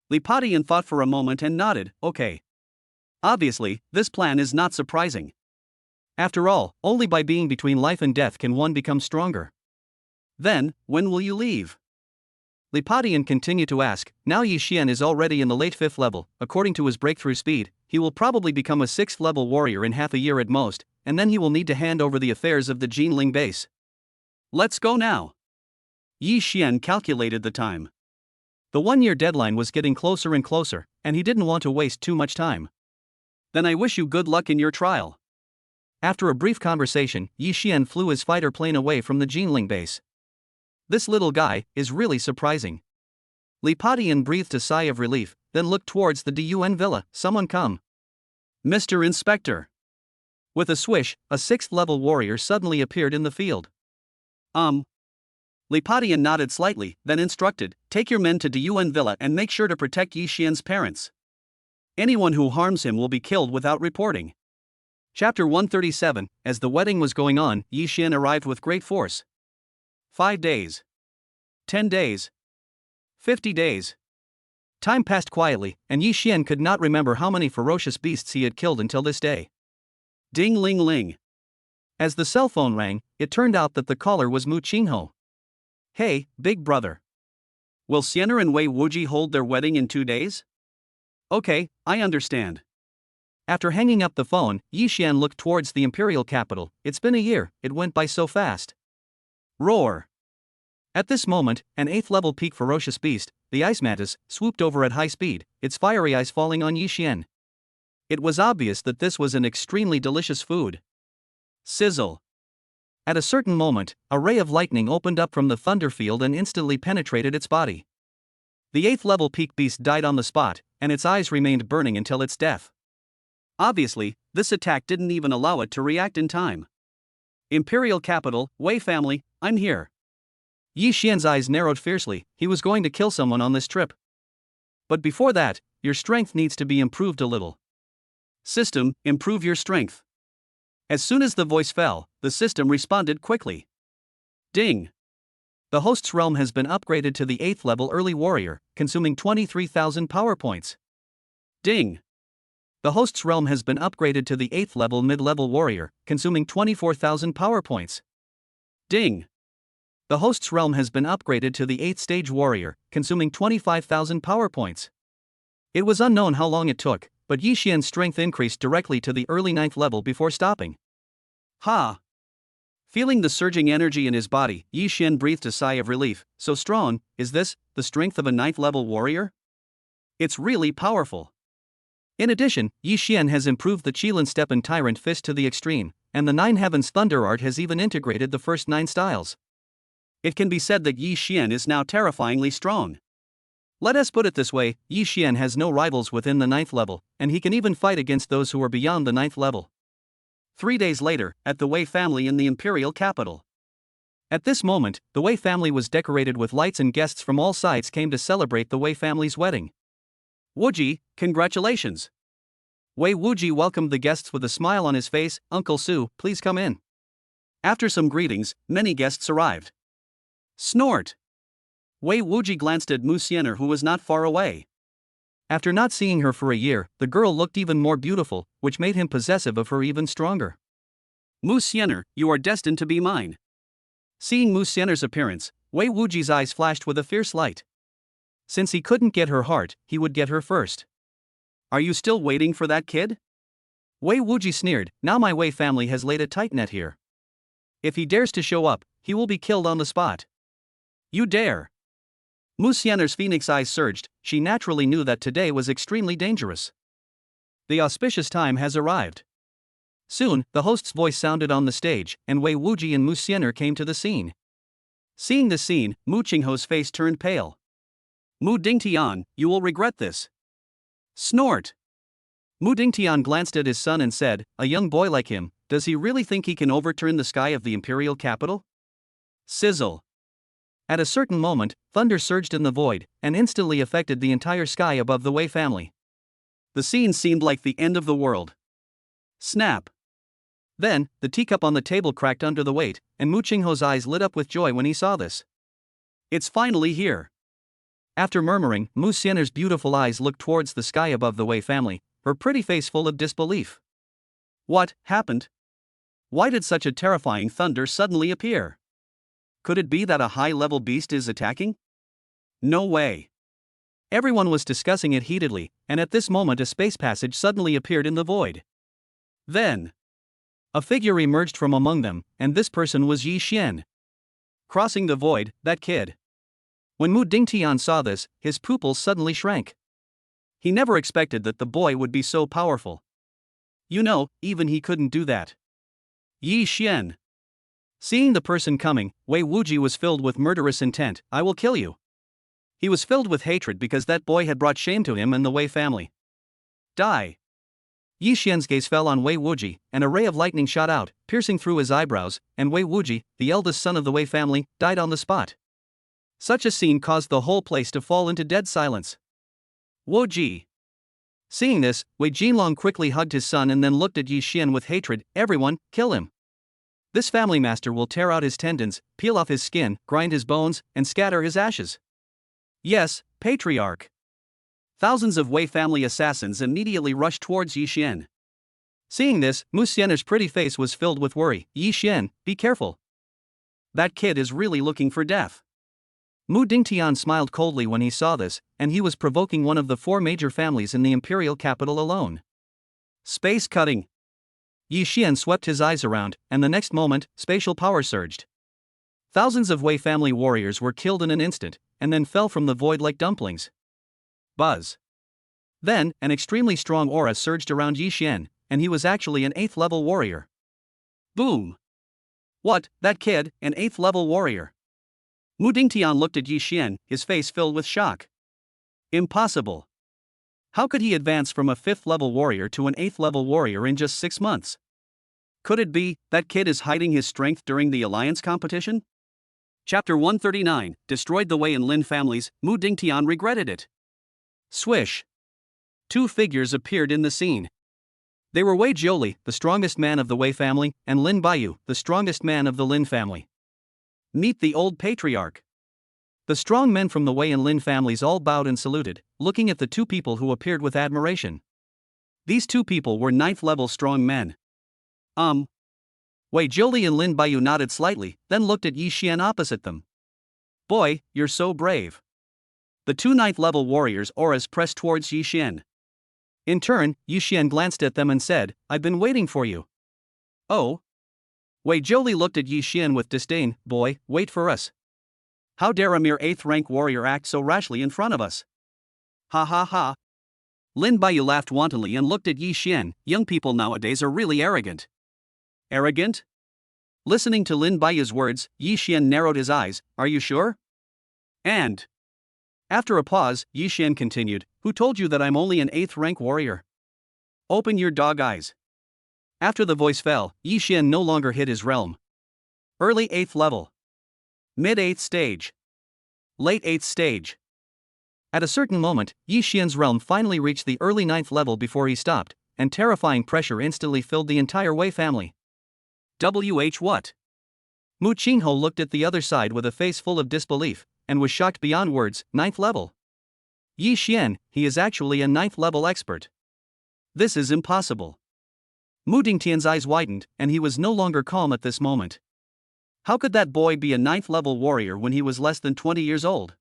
Li Padian thought for a moment and nodded, okay. Obviously, this plan is not surprising. After all, only by being between life and death can one become stronger. Then, when will you leave? Li Padian continued to ask. Now Yi Xian is already in the late 5th level. According to his breakthrough speed, he will probably become a 6th level warrior in half a year at most, and then he will need to hand over the affairs of the Jinling base. Let's go now. Yi Xian calculated the time. The 1-year deadline was getting closer and closer, and he didn't want to waste too much time. Then I wish you good luck in your trial. After a brief conversation, Yi Xian flew his fighter plane away from the Jinling base. This little guy is really surprising. Li Padian breathed a sigh of relief, then looked towards the Dun villa. Someone come. Mr. Inspector. With a swish, a 6th level warrior suddenly appeared in the field. Li Padian nodded slightly, then instructed, take your men to Dun villa and make sure to protect Yi Xian's parents. Anyone who harms him will be killed without reporting. Chapter 137. As the wedding was going on, Yi Xian arrived with great force. 5 days. 10 days. 50 days. Time passed quietly, and Yi Xian could not remember how many ferocious beasts he had killed until this day. Ding ling ling. As the cell phone rang, it turned out that the caller was Mu Qingho. Hey, big brother. Will Musener and Wei Wuji hold their wedding in 2 days? Okay, I understand. After hanging up the phone, Yi Xian looked towards the imperial capital. It's been a year, it went by so fast. Roar. At this moment, an 8th level peak ferocious beast, the ice mantis, swooped over at high speed, its fiery eyes falling on Yi Xian. It was obvious that this was an extremely delicious food. Sizzle. At a certain moment, a ray of lightning opened up from the thunder field and instantly penetrated its body. The 8th level peak beast died on the spot, and its eyes remained burning until its death. Obviously, this attack didn't even allow it to react in time. Imperial capital, Wei family, I'm here. Yi Xian's eyes narrowed fiercely. He was going to kill someone on this trip. But before that, your strength needs to be improved a little. System, improve your strength. As soon as the voice fell, the system responded quickly. Ding. The host's realm has been upgraded to the 8th level early warrior, consuming 23,000 power points. Ding. The host's realm has been upgraded to the 8th level mid-level warrior, consuming 24,000 power points. Ding. The host's realm has been upgraded to the 8th stage warrior, consuming 25,000 power points. It was unknown how long it took, but Yi Xian's strength increased directly to the early 9th level before stopping. Ha! Feeling the surging energy in his body, Yi Xian breathed a sigh of relief. So strong, is this the strength of a 9th level warrior? It's really powerful. In addition, Yi Xian has improved the Qilin Step and Tyrant Fist to the extreme, and the 9 Heavens Thunder Art has even integrated the first 9 styles. It can be said that Yi Xian is now terrifyingly strong. Let us put it this way, Yi Xian has no rivals within the 9th level, and he can even fight against those who are beyond the 9th level. 3 days later, at the Wei family in the imperial capital. At this moment, the Wei family was decorated with lights and guests from all sides came to celebrate the Wei family's wedding. Wuji, congratulations. Wei Wuji welcomed the guests with a smile on his face. Uncle Su, please come in. After some greetings, many guests arrived. Snort. Wei Wuji glanced at Musener, who was not far away. After not seeing her for a year, the girl looked even more beautiful, which made him possessive of her even stronger. Musener, you are destined to be mine. Seeing Musener's appearance, Wei Wuji's eyes flashed with a fierce light. Since he couldn't get her heart, he would get her first. Are you still waiting for that kid? Wei Wuji sneered. Now my Wei family has laid a tight net here. If he dares to show up, he will be killed on the spot. You dare. Musener's phoenix eyes surged. She naturally knew that today was extremely dangerous. The auspicious time has arrived. Soon, the host's voice sounded on the stage, and Wei Wuji and Musener came to the scene. Seeing the scene, Mu Qingho's face turned pale. Mu Dingtian, you will regret this. Snort. Mu Dingtian glanced at his son and said, a young boy like him, does he really think he can overturn the sky of the imperial capital? Sizzle. At a certain moment, thunder surged in the void, and instantly affected the entire sky above the Wei family. The scene seemed like the end of the world. Snap. Then, the teacup on the table cracked under the weight, and Mu Qingho's eyes lit up with joy when he saw this. It's finally here. After murmuring, Musener's beautiful eyes looked towards the sky above the Wei family, her pretty face full of disbelief. What happened? Why did such a terrifying thunder suddenly appear? Could it be that a high-level beast is attacking? No way. Everyone was discussing it heatedly, and at this moment a space passage suddenly appeared in the void. Then, a figure emerged from among them, and this person was Yi Xian. Crossing the void, that kid. When Mu Dingtian saw this, his pupils suddenly shrank. He never expected that the boy would be so powerful. You know, even he couldn't do that. Yi Xian. Seeing the person coming, Wei Wuji was filled with murderous intent. I will kill you. He was filled with hatred because that boy had brought shame to him and the Wei family. Die. Yi Xian's gaze fell on Wei Wuji, and a ray of lightning shot out, piercing through his eyebrows, and Wei Wuji, the eldest son of the Wei family, died on the spot. Such a scene caused the whole place to fall into dead silence. Wu Ji. Seeing this, Wei Jinlong quickly hugged his son and then looked at Yi Xian with hatred. Everyone, kill him. This family master will tear out his tendons, peel off his skin, grind his bones, and scatter his ashes. Yes, patriarch. Thousands of Wei family assassins immediately rushed towards Yi Xian. Seeing this, Musener's pretty face was filled with worry. Yi Xian, be careful. That kid is really looking for death. Mu Dingtian smiled coldly when he saw this, and he was provoking one of the 4 major families in the imperial capital alone. Space cutting. Yi Xian swept his eyes around, and the next moment, spatial power surged. Thousands of Wei family warriors were killed in an instant, and then fell from the void like dumplings. Buzz. Then, an extremely strong aura surged around Yi Xian, and he was actually an 8th level warrior. Boom. What, that kid, an 8th level warrior? Mu Dingtian looked at Yi Xian, his face filled with shock. Impossible. How could he advance from a 5th level warrior to an 8th level warrior in just 6 months? Could it be that kid is hiding his strength during the alliance competition? Chapter 139, destroyed the Wei and Lin families. Mu Dingtian regretted it. Swish. 2 figures appeared in the scene. They were Wei Jiuli, the strongest man of the Wei family, and Lin Baiyu, the strongest man of the Lin family. Meet the old patriarch. The strong men from the Wei and Lin families all bowed and saluted, looking at the 2 people who appeared with admiration. These 2 people were 9th level strong men. Wei Jiuli and Lin Baiyu nodded slightly, then looked at Yi Xian opposite them. Boy, you're so brave. The 2 9th level warriors' auras pressed towards Yi Xian. In turn, Yi Xian glanced at them and said, I've been waiting for you. Oh? Wei Jiuli looked at Yi Xian with disdain. Boy, wait for us. How dare a mere 8th rank warrior act so rashly in front of us? Ha ha ha. Lin Baiyu laughed wantonly and looked at Yi Xian. Young people nowadays are really arrogant. Arrogant? Listening to Lin Baiyu's words, Yi Xian narrowed his eyes. Are you sure? And after a pause, Yi Xian continued, who told you that I'm only an 8th rank warrior? Open your dog eyes. After the voice fell, Yi Xian no longer hid his realm. Early 8th level. Mid 8th stage. Late 8th stage. At a certain moment, Yi Xian's realm finally reached the early 9th level before he stopped, and terrifying pressure instantly filled the entire Wei family. What? Mu Qingho looked at the other side with a face full of disbelief, and was shocked beyond words. 9th level. Yi Xian, he is actually a 9th level expert. This is impossible. Mu Dingtian's eyes widened, and he was no longer calm at this moment. How could that boy be a 9th level warrior when he was less than 20 years old?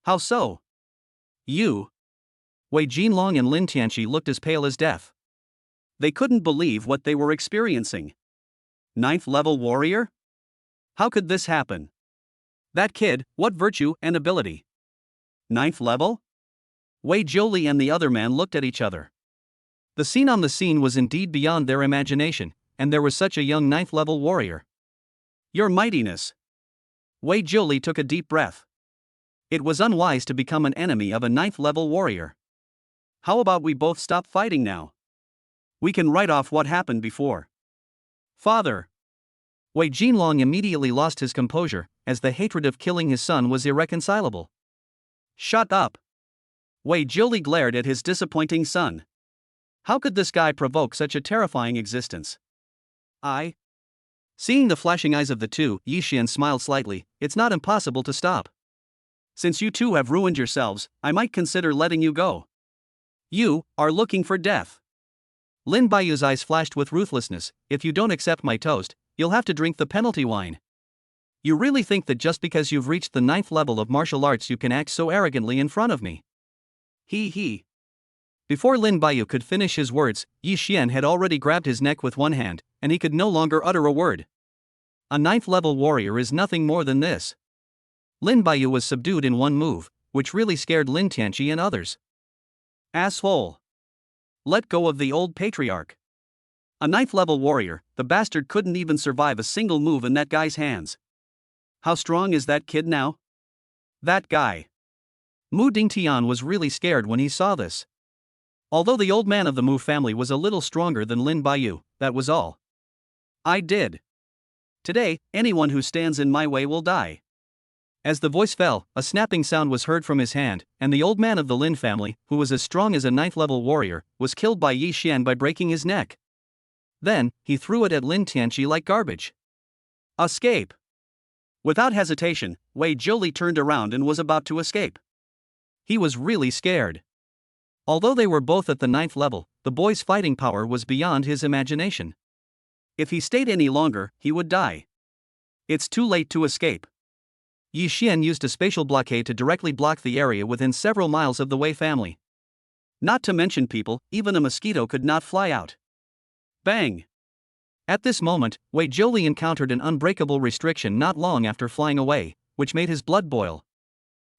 How so? You. Wei Jinlong and Lin Tianqi looked as pale as death. They couldn't believe what they were experiencing. 9th level warrior? How could this happen? That kid, what virtue and ability? 9th level? Wei Jiuli and the other man looked at each other. The scene on the scene was indeed beyond their imagination, and there was such a young 9th level warrior. Your mightiness. Wei Jiuli took a deep breath. It was unwise to become an enemy of a 9th level warrior. How about we both stop fighting now? We can write off what happened before. Father. Wei Jinlong immediately lost his composure, as the hatred of killing his son was irreconcilable. Shut up. Wei Jiuli glared at his disappointing son. How could this guy provoke such a terrifying existence? Seeing the flashing eyes of the 2, Yi Xian smiled slightly. It's not impossible to stop. Since you two have ruined yourselves, I might consider letting you go. You are looking for death. Lin Baiyu's eyes flashed with ruthlessness. If you don't accept my toast, you'll have to drink the penalty wine. You really think that just because you've reached the 9th level of martial arts you can act so arrogantly in front of me? He. Before Lin Baiyu could finish his words, Yi Xian had already grabbed his neck with one hand, and he could no longer utter a word. A 9th level warrior is nothing more than this. Lin Baiyu was subdued in one move, which really scared Lin Tianqi and others. Asshole. Let go of the old patriarch. A 9th level warrior, the bastard couldn't even survive a single move in that guy's hands. How strong is that kid now? That guy. Mu Dingtian was really scared when he saw this. Although the old man of the Mu family was a little stronger than Lin Baiyu, that was all. I did. Today, anyone who stands in my way will die. As the voice fell, a snapping sound was heard from his hand, and the old man of the Lin family, who was as strong as a 9th level warrior, was killed by Yi Xian by breaking his neck. Then, he threw it at Lin Tianqi like garbage. Escape! Without hesitation, Wei Zhili turned around and was about to escape. He was really scared. Although they were both at the 9th level, the boy's fighting power was beyond his imagination. If he stayed any longer, he would die. It's too late to escape. Yi Xian used a spatial blockade to directly block the area within several miles of the Wei family. Not to mention people, even a mosquito could not fly out. Bang! At this moment, Wei Zhili encountered an unbreakable restriction not long after flying away, which made his blood boil.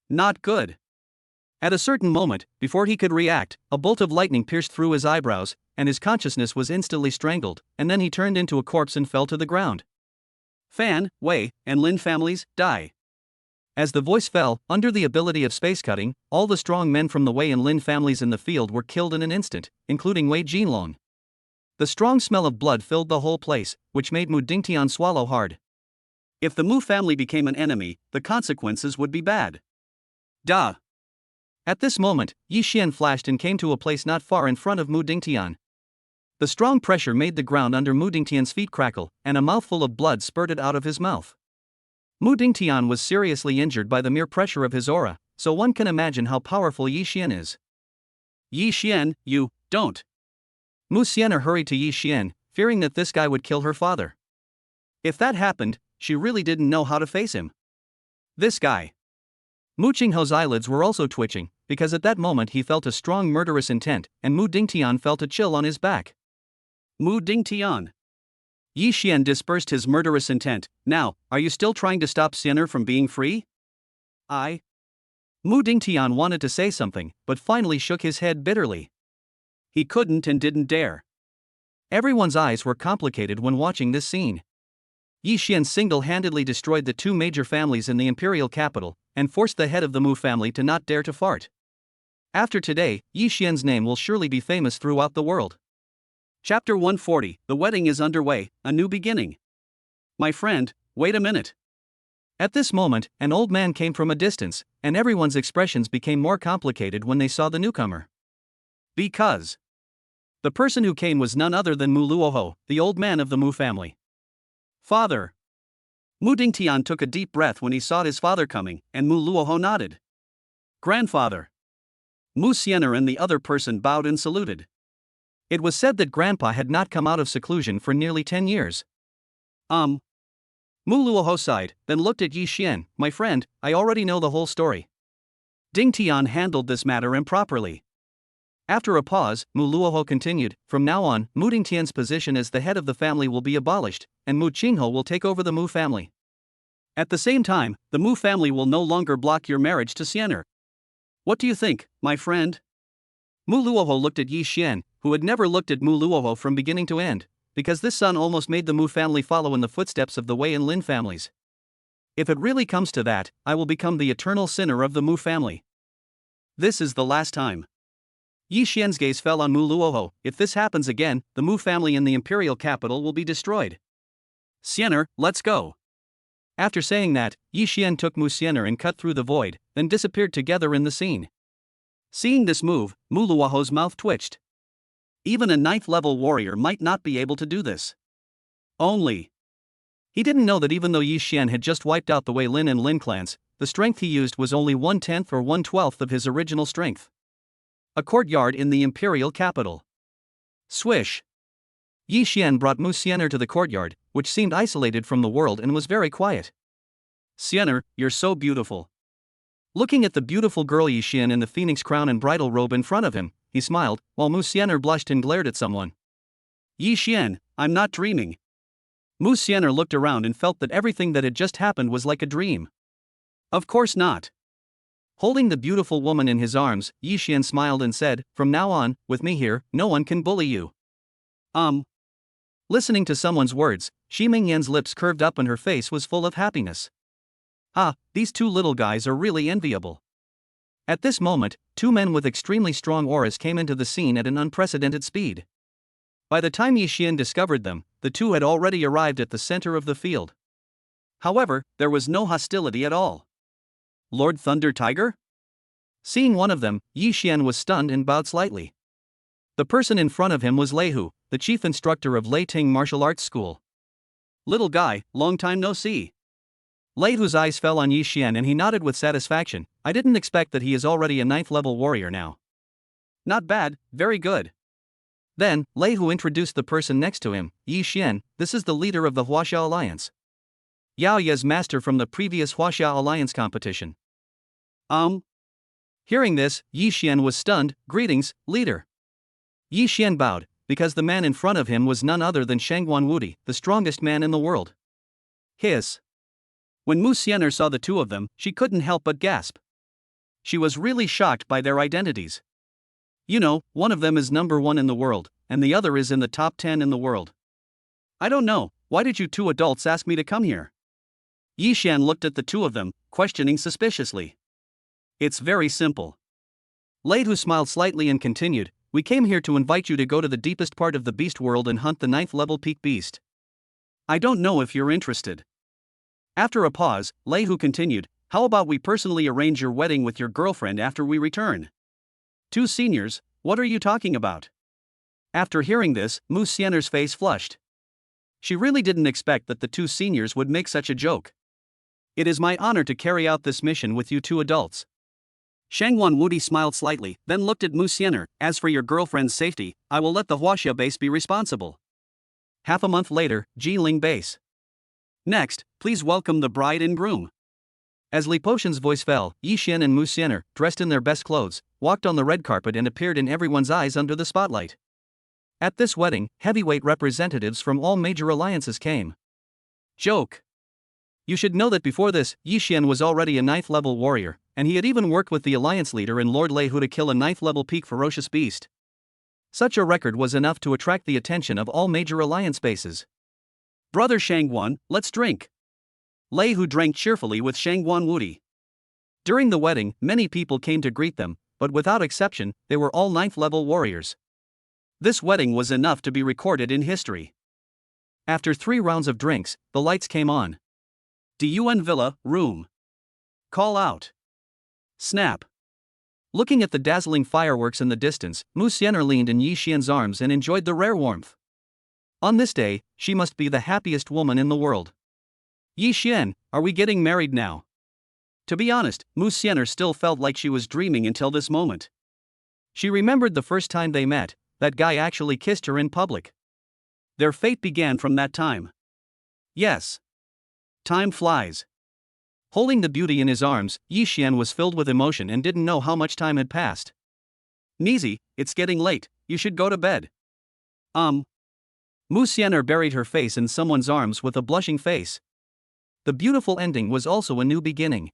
Not good. At a certain moment, before he could react, a bolt of lightning pierced through his eyebrows, and his consciousness was instantly strangled, and then he turned into a corpse and fell to the ground. Fan, Wei, and Lin families, die. As the voice fell, under the ability of space cutting, all the strong men from the Wei and Lin families in the field were killed in an instant, including Wei Jinlong. The strong smell of blood filled the whole place, which made Mu Dingtian swallow hard. If the Mu family became an enemy, the consequences would be bad. Duh. At this moment, Yi Xian flashed and came to a place not far in front of Mu Dingtian. The strong pressure made the ground under Mu Dingtian's feet crackle, and a mouthful of blood spurted out of his mouth. Mu Dingtian was seriously injured by the mere pressure of his aura, so one can imagine how powerful Yi Xian is. Yi Xian, you don't. Musener hurried to Yi Xian, fearing that this guy would kill her father. If that happened, she really didn't know how to face him. This guy. Mu Qingho's eyelids were also twitching, because at that moment he felt a strong murderous intent, and Mu Dingtian felt a chill on his back. Mu Dingtian. Yi Xian dispersed his murderous intent. Now, are you still trying to stop Musener from being free? Mu Dingtian wanted to say something, but finally shook his head bitterly. He couldn't and didn't dare. Everyone's eyes were complicated when watching this scene. Yi Xian single-handedly destroyed the two major families in the imperial capital, and forced the head of the Mu family to not dare to fart. After today, Yi Xian's name will surely be famous throughout the world. Chapter 140, The wedding is underway, a new beginning. My friend, wait a minute. At this moment, an old man came from a distance, and everyone's expressions became more complicated when they saw the newcomer. Because the person who came was none other than Mu Luoho, the old man of the Mu family. Father. Mu Dingtian took a deep breath when he saw his father coming, and Mu Luoho nodded. Grandfather. Musener and the other person bowed and saluted. It was said that Grandpa had not come out of seclusion for nearly 10 years. Mu Luoho sighed, then looked at Yi Xian. My friend, I already know the whole story. Dingtian handled this matter improperly. After a pause, Mu Luoho continued, from now on, Mu Dingtian's position as the head of the family will be abolished, and Mu Qingho will take over the Mu family. At the same time, the Mu family will no longer block your marriage to Musener. What do you think, my friend? Mu Luoho looked at Yi Xian, who had never looked at Mu Luoho from beginning to end, because this son almost made the Mu family follow in the footsteps of the Wei and Lin families. If it really comes to that, I will become the eternal sinner of the Mu family. This is the last time. Yi Xian's gaze fell on Mu Luoho. If this happens again, the Mu family in the imperial capital will be destroyed. Musener, let's go. After saying that, Yi Xian took Musener and cut through the void, then disappeared together in the scene. Seeing this move, Mu Luoho's mouth twitched. Even a 9th level warrior might not be able to do this. Only. He didn't know that even though Yi Xian had just wiped out the Wei Lin and Lin clans, the strength he used was only 1/10 or 1/12 of his original strength. A courtyard in the imperial capital. Swish. Yi Xian brought Musener to the courtyard, which seemed isolated from the world and was very quiet. Musener, you're so beautiful. Looking at the beautiful girl Yi Xian in the phoenix crown and bridal robe in front of him, he smiled, while Musener blushed and glared at someone. Yi Xian, I'm not dreaming. Musener looked around and felt that everything that had just happened was like a dream. Of course not. Holding the beautiful woman in his arms, Yi Xian smiled and said, from now on, with me here, no one can bully you. Listening to someone's words, Xi Mingyan's lips curved up and her face was full of happiness. Ah, these two little guys are really enviable. At this moment, two men with extremely strong auras came into the scene at an unprecedented speed. By the time Yi Xian discovered them, the two had already arrived at the center of the field. However, there was no hostility at all. Lord Thunder Tiger? Seeing one of them, Yi Xian was stunned and bowed slightly. The person in front of him was Lei Hu, the chief instructor of Lei Ting Martial Arts School. Little guy, long time no see. Lei Hu's eyes fell on Yi Xian and he nodded with satisfaction. I didn't expect that he is already a 9th level warrior now. Not bad, very good. Then, Lei Hu introduced the person next to him, Yi Xian, this is the leader of the Huaxia Alliance. Yao Ye's master from the previous Huaxia Alliance competition. Hearing this, Yi Xian was stunned. Greetings, leader. Yi Xian bowed, because the man in front of him was none other than Shangguan Wudi, the strongest man in the world. Hiss. When Musener saw the two of them, she couldn't help but gasp. She was really shocked by their identities. You know, one of them is number 1 in the world, and the other is in the top 10 in the world. I don't know, why did you two adults ask me to come here? Yi Xian looked at the two of them, questioning suspiciously. It's very simple. Lei Hu smiled slightly and continued, we came here to invite you to go to the deepest part of the beast world and hunt the 9th level peak beast. I don't know if you're interested. After a pause, Lei Hu continued, how about we personally arrange your wedding with your girlfriend after we return? 2 seniors, what are you talking about? After hearing this, Musener's face flushed. She really didn't expect that the 2 seniors would make such a joke. It is my honor to carry out this mission with you 2 adults. Shangguan Wudi smiled slightly, then looked at Musener, as for your girlfriend's safety, I will let the Huaxia base be responsible. Half a month later, Jiling base. Next, please welcome the bride and groom. As Li Potion's voice fell, Yi Xian and Musener, dressed in their best clothes, walked on the red carpet and appeared in everyone's eyes under the spotlight. At this wedding, heavyweight representatives from all major alliances came. Joke. You should know that before this, Yi Xian was already a 9th level warrior, and he had even worked with the alliance leader and Lord Lei Hu to kill a 9th level peak ferocious beast. Such a record was enough to attract the attention of all major alliance bases. Brother Shangguan, let's drink. Lei Hu drank cheerfully with Shangguan Wudi. During the wedding, many people came to greet them, but without exception, they were all 9th level warriors. This wedding was enough to be recorded in history. After 3 rounds of drinks, the lights came on. Dun Villa, room. Call out. Snap. Looking at the dazzling fireworks in the distance, Musener leaned in Yi Xian's arms and enjoyed the rare warmth. On this day, she must be the happiest woman in the world. Yi Xian, are we getting married now? To be honest, Musener still felt like she was dreaming until this moment. She remembered the first time they met, that guy actually kissed her in public. Their fate began from that time. Yes. Time flies. Holding the beauty in his arms, Yi Xian was filled with emotion and didn't know how much time had passed. Nizi, it's getting late, you should go to bed. Musener buried her face in someone's arms with a blushing face. The beautiful ending was also a new beginning.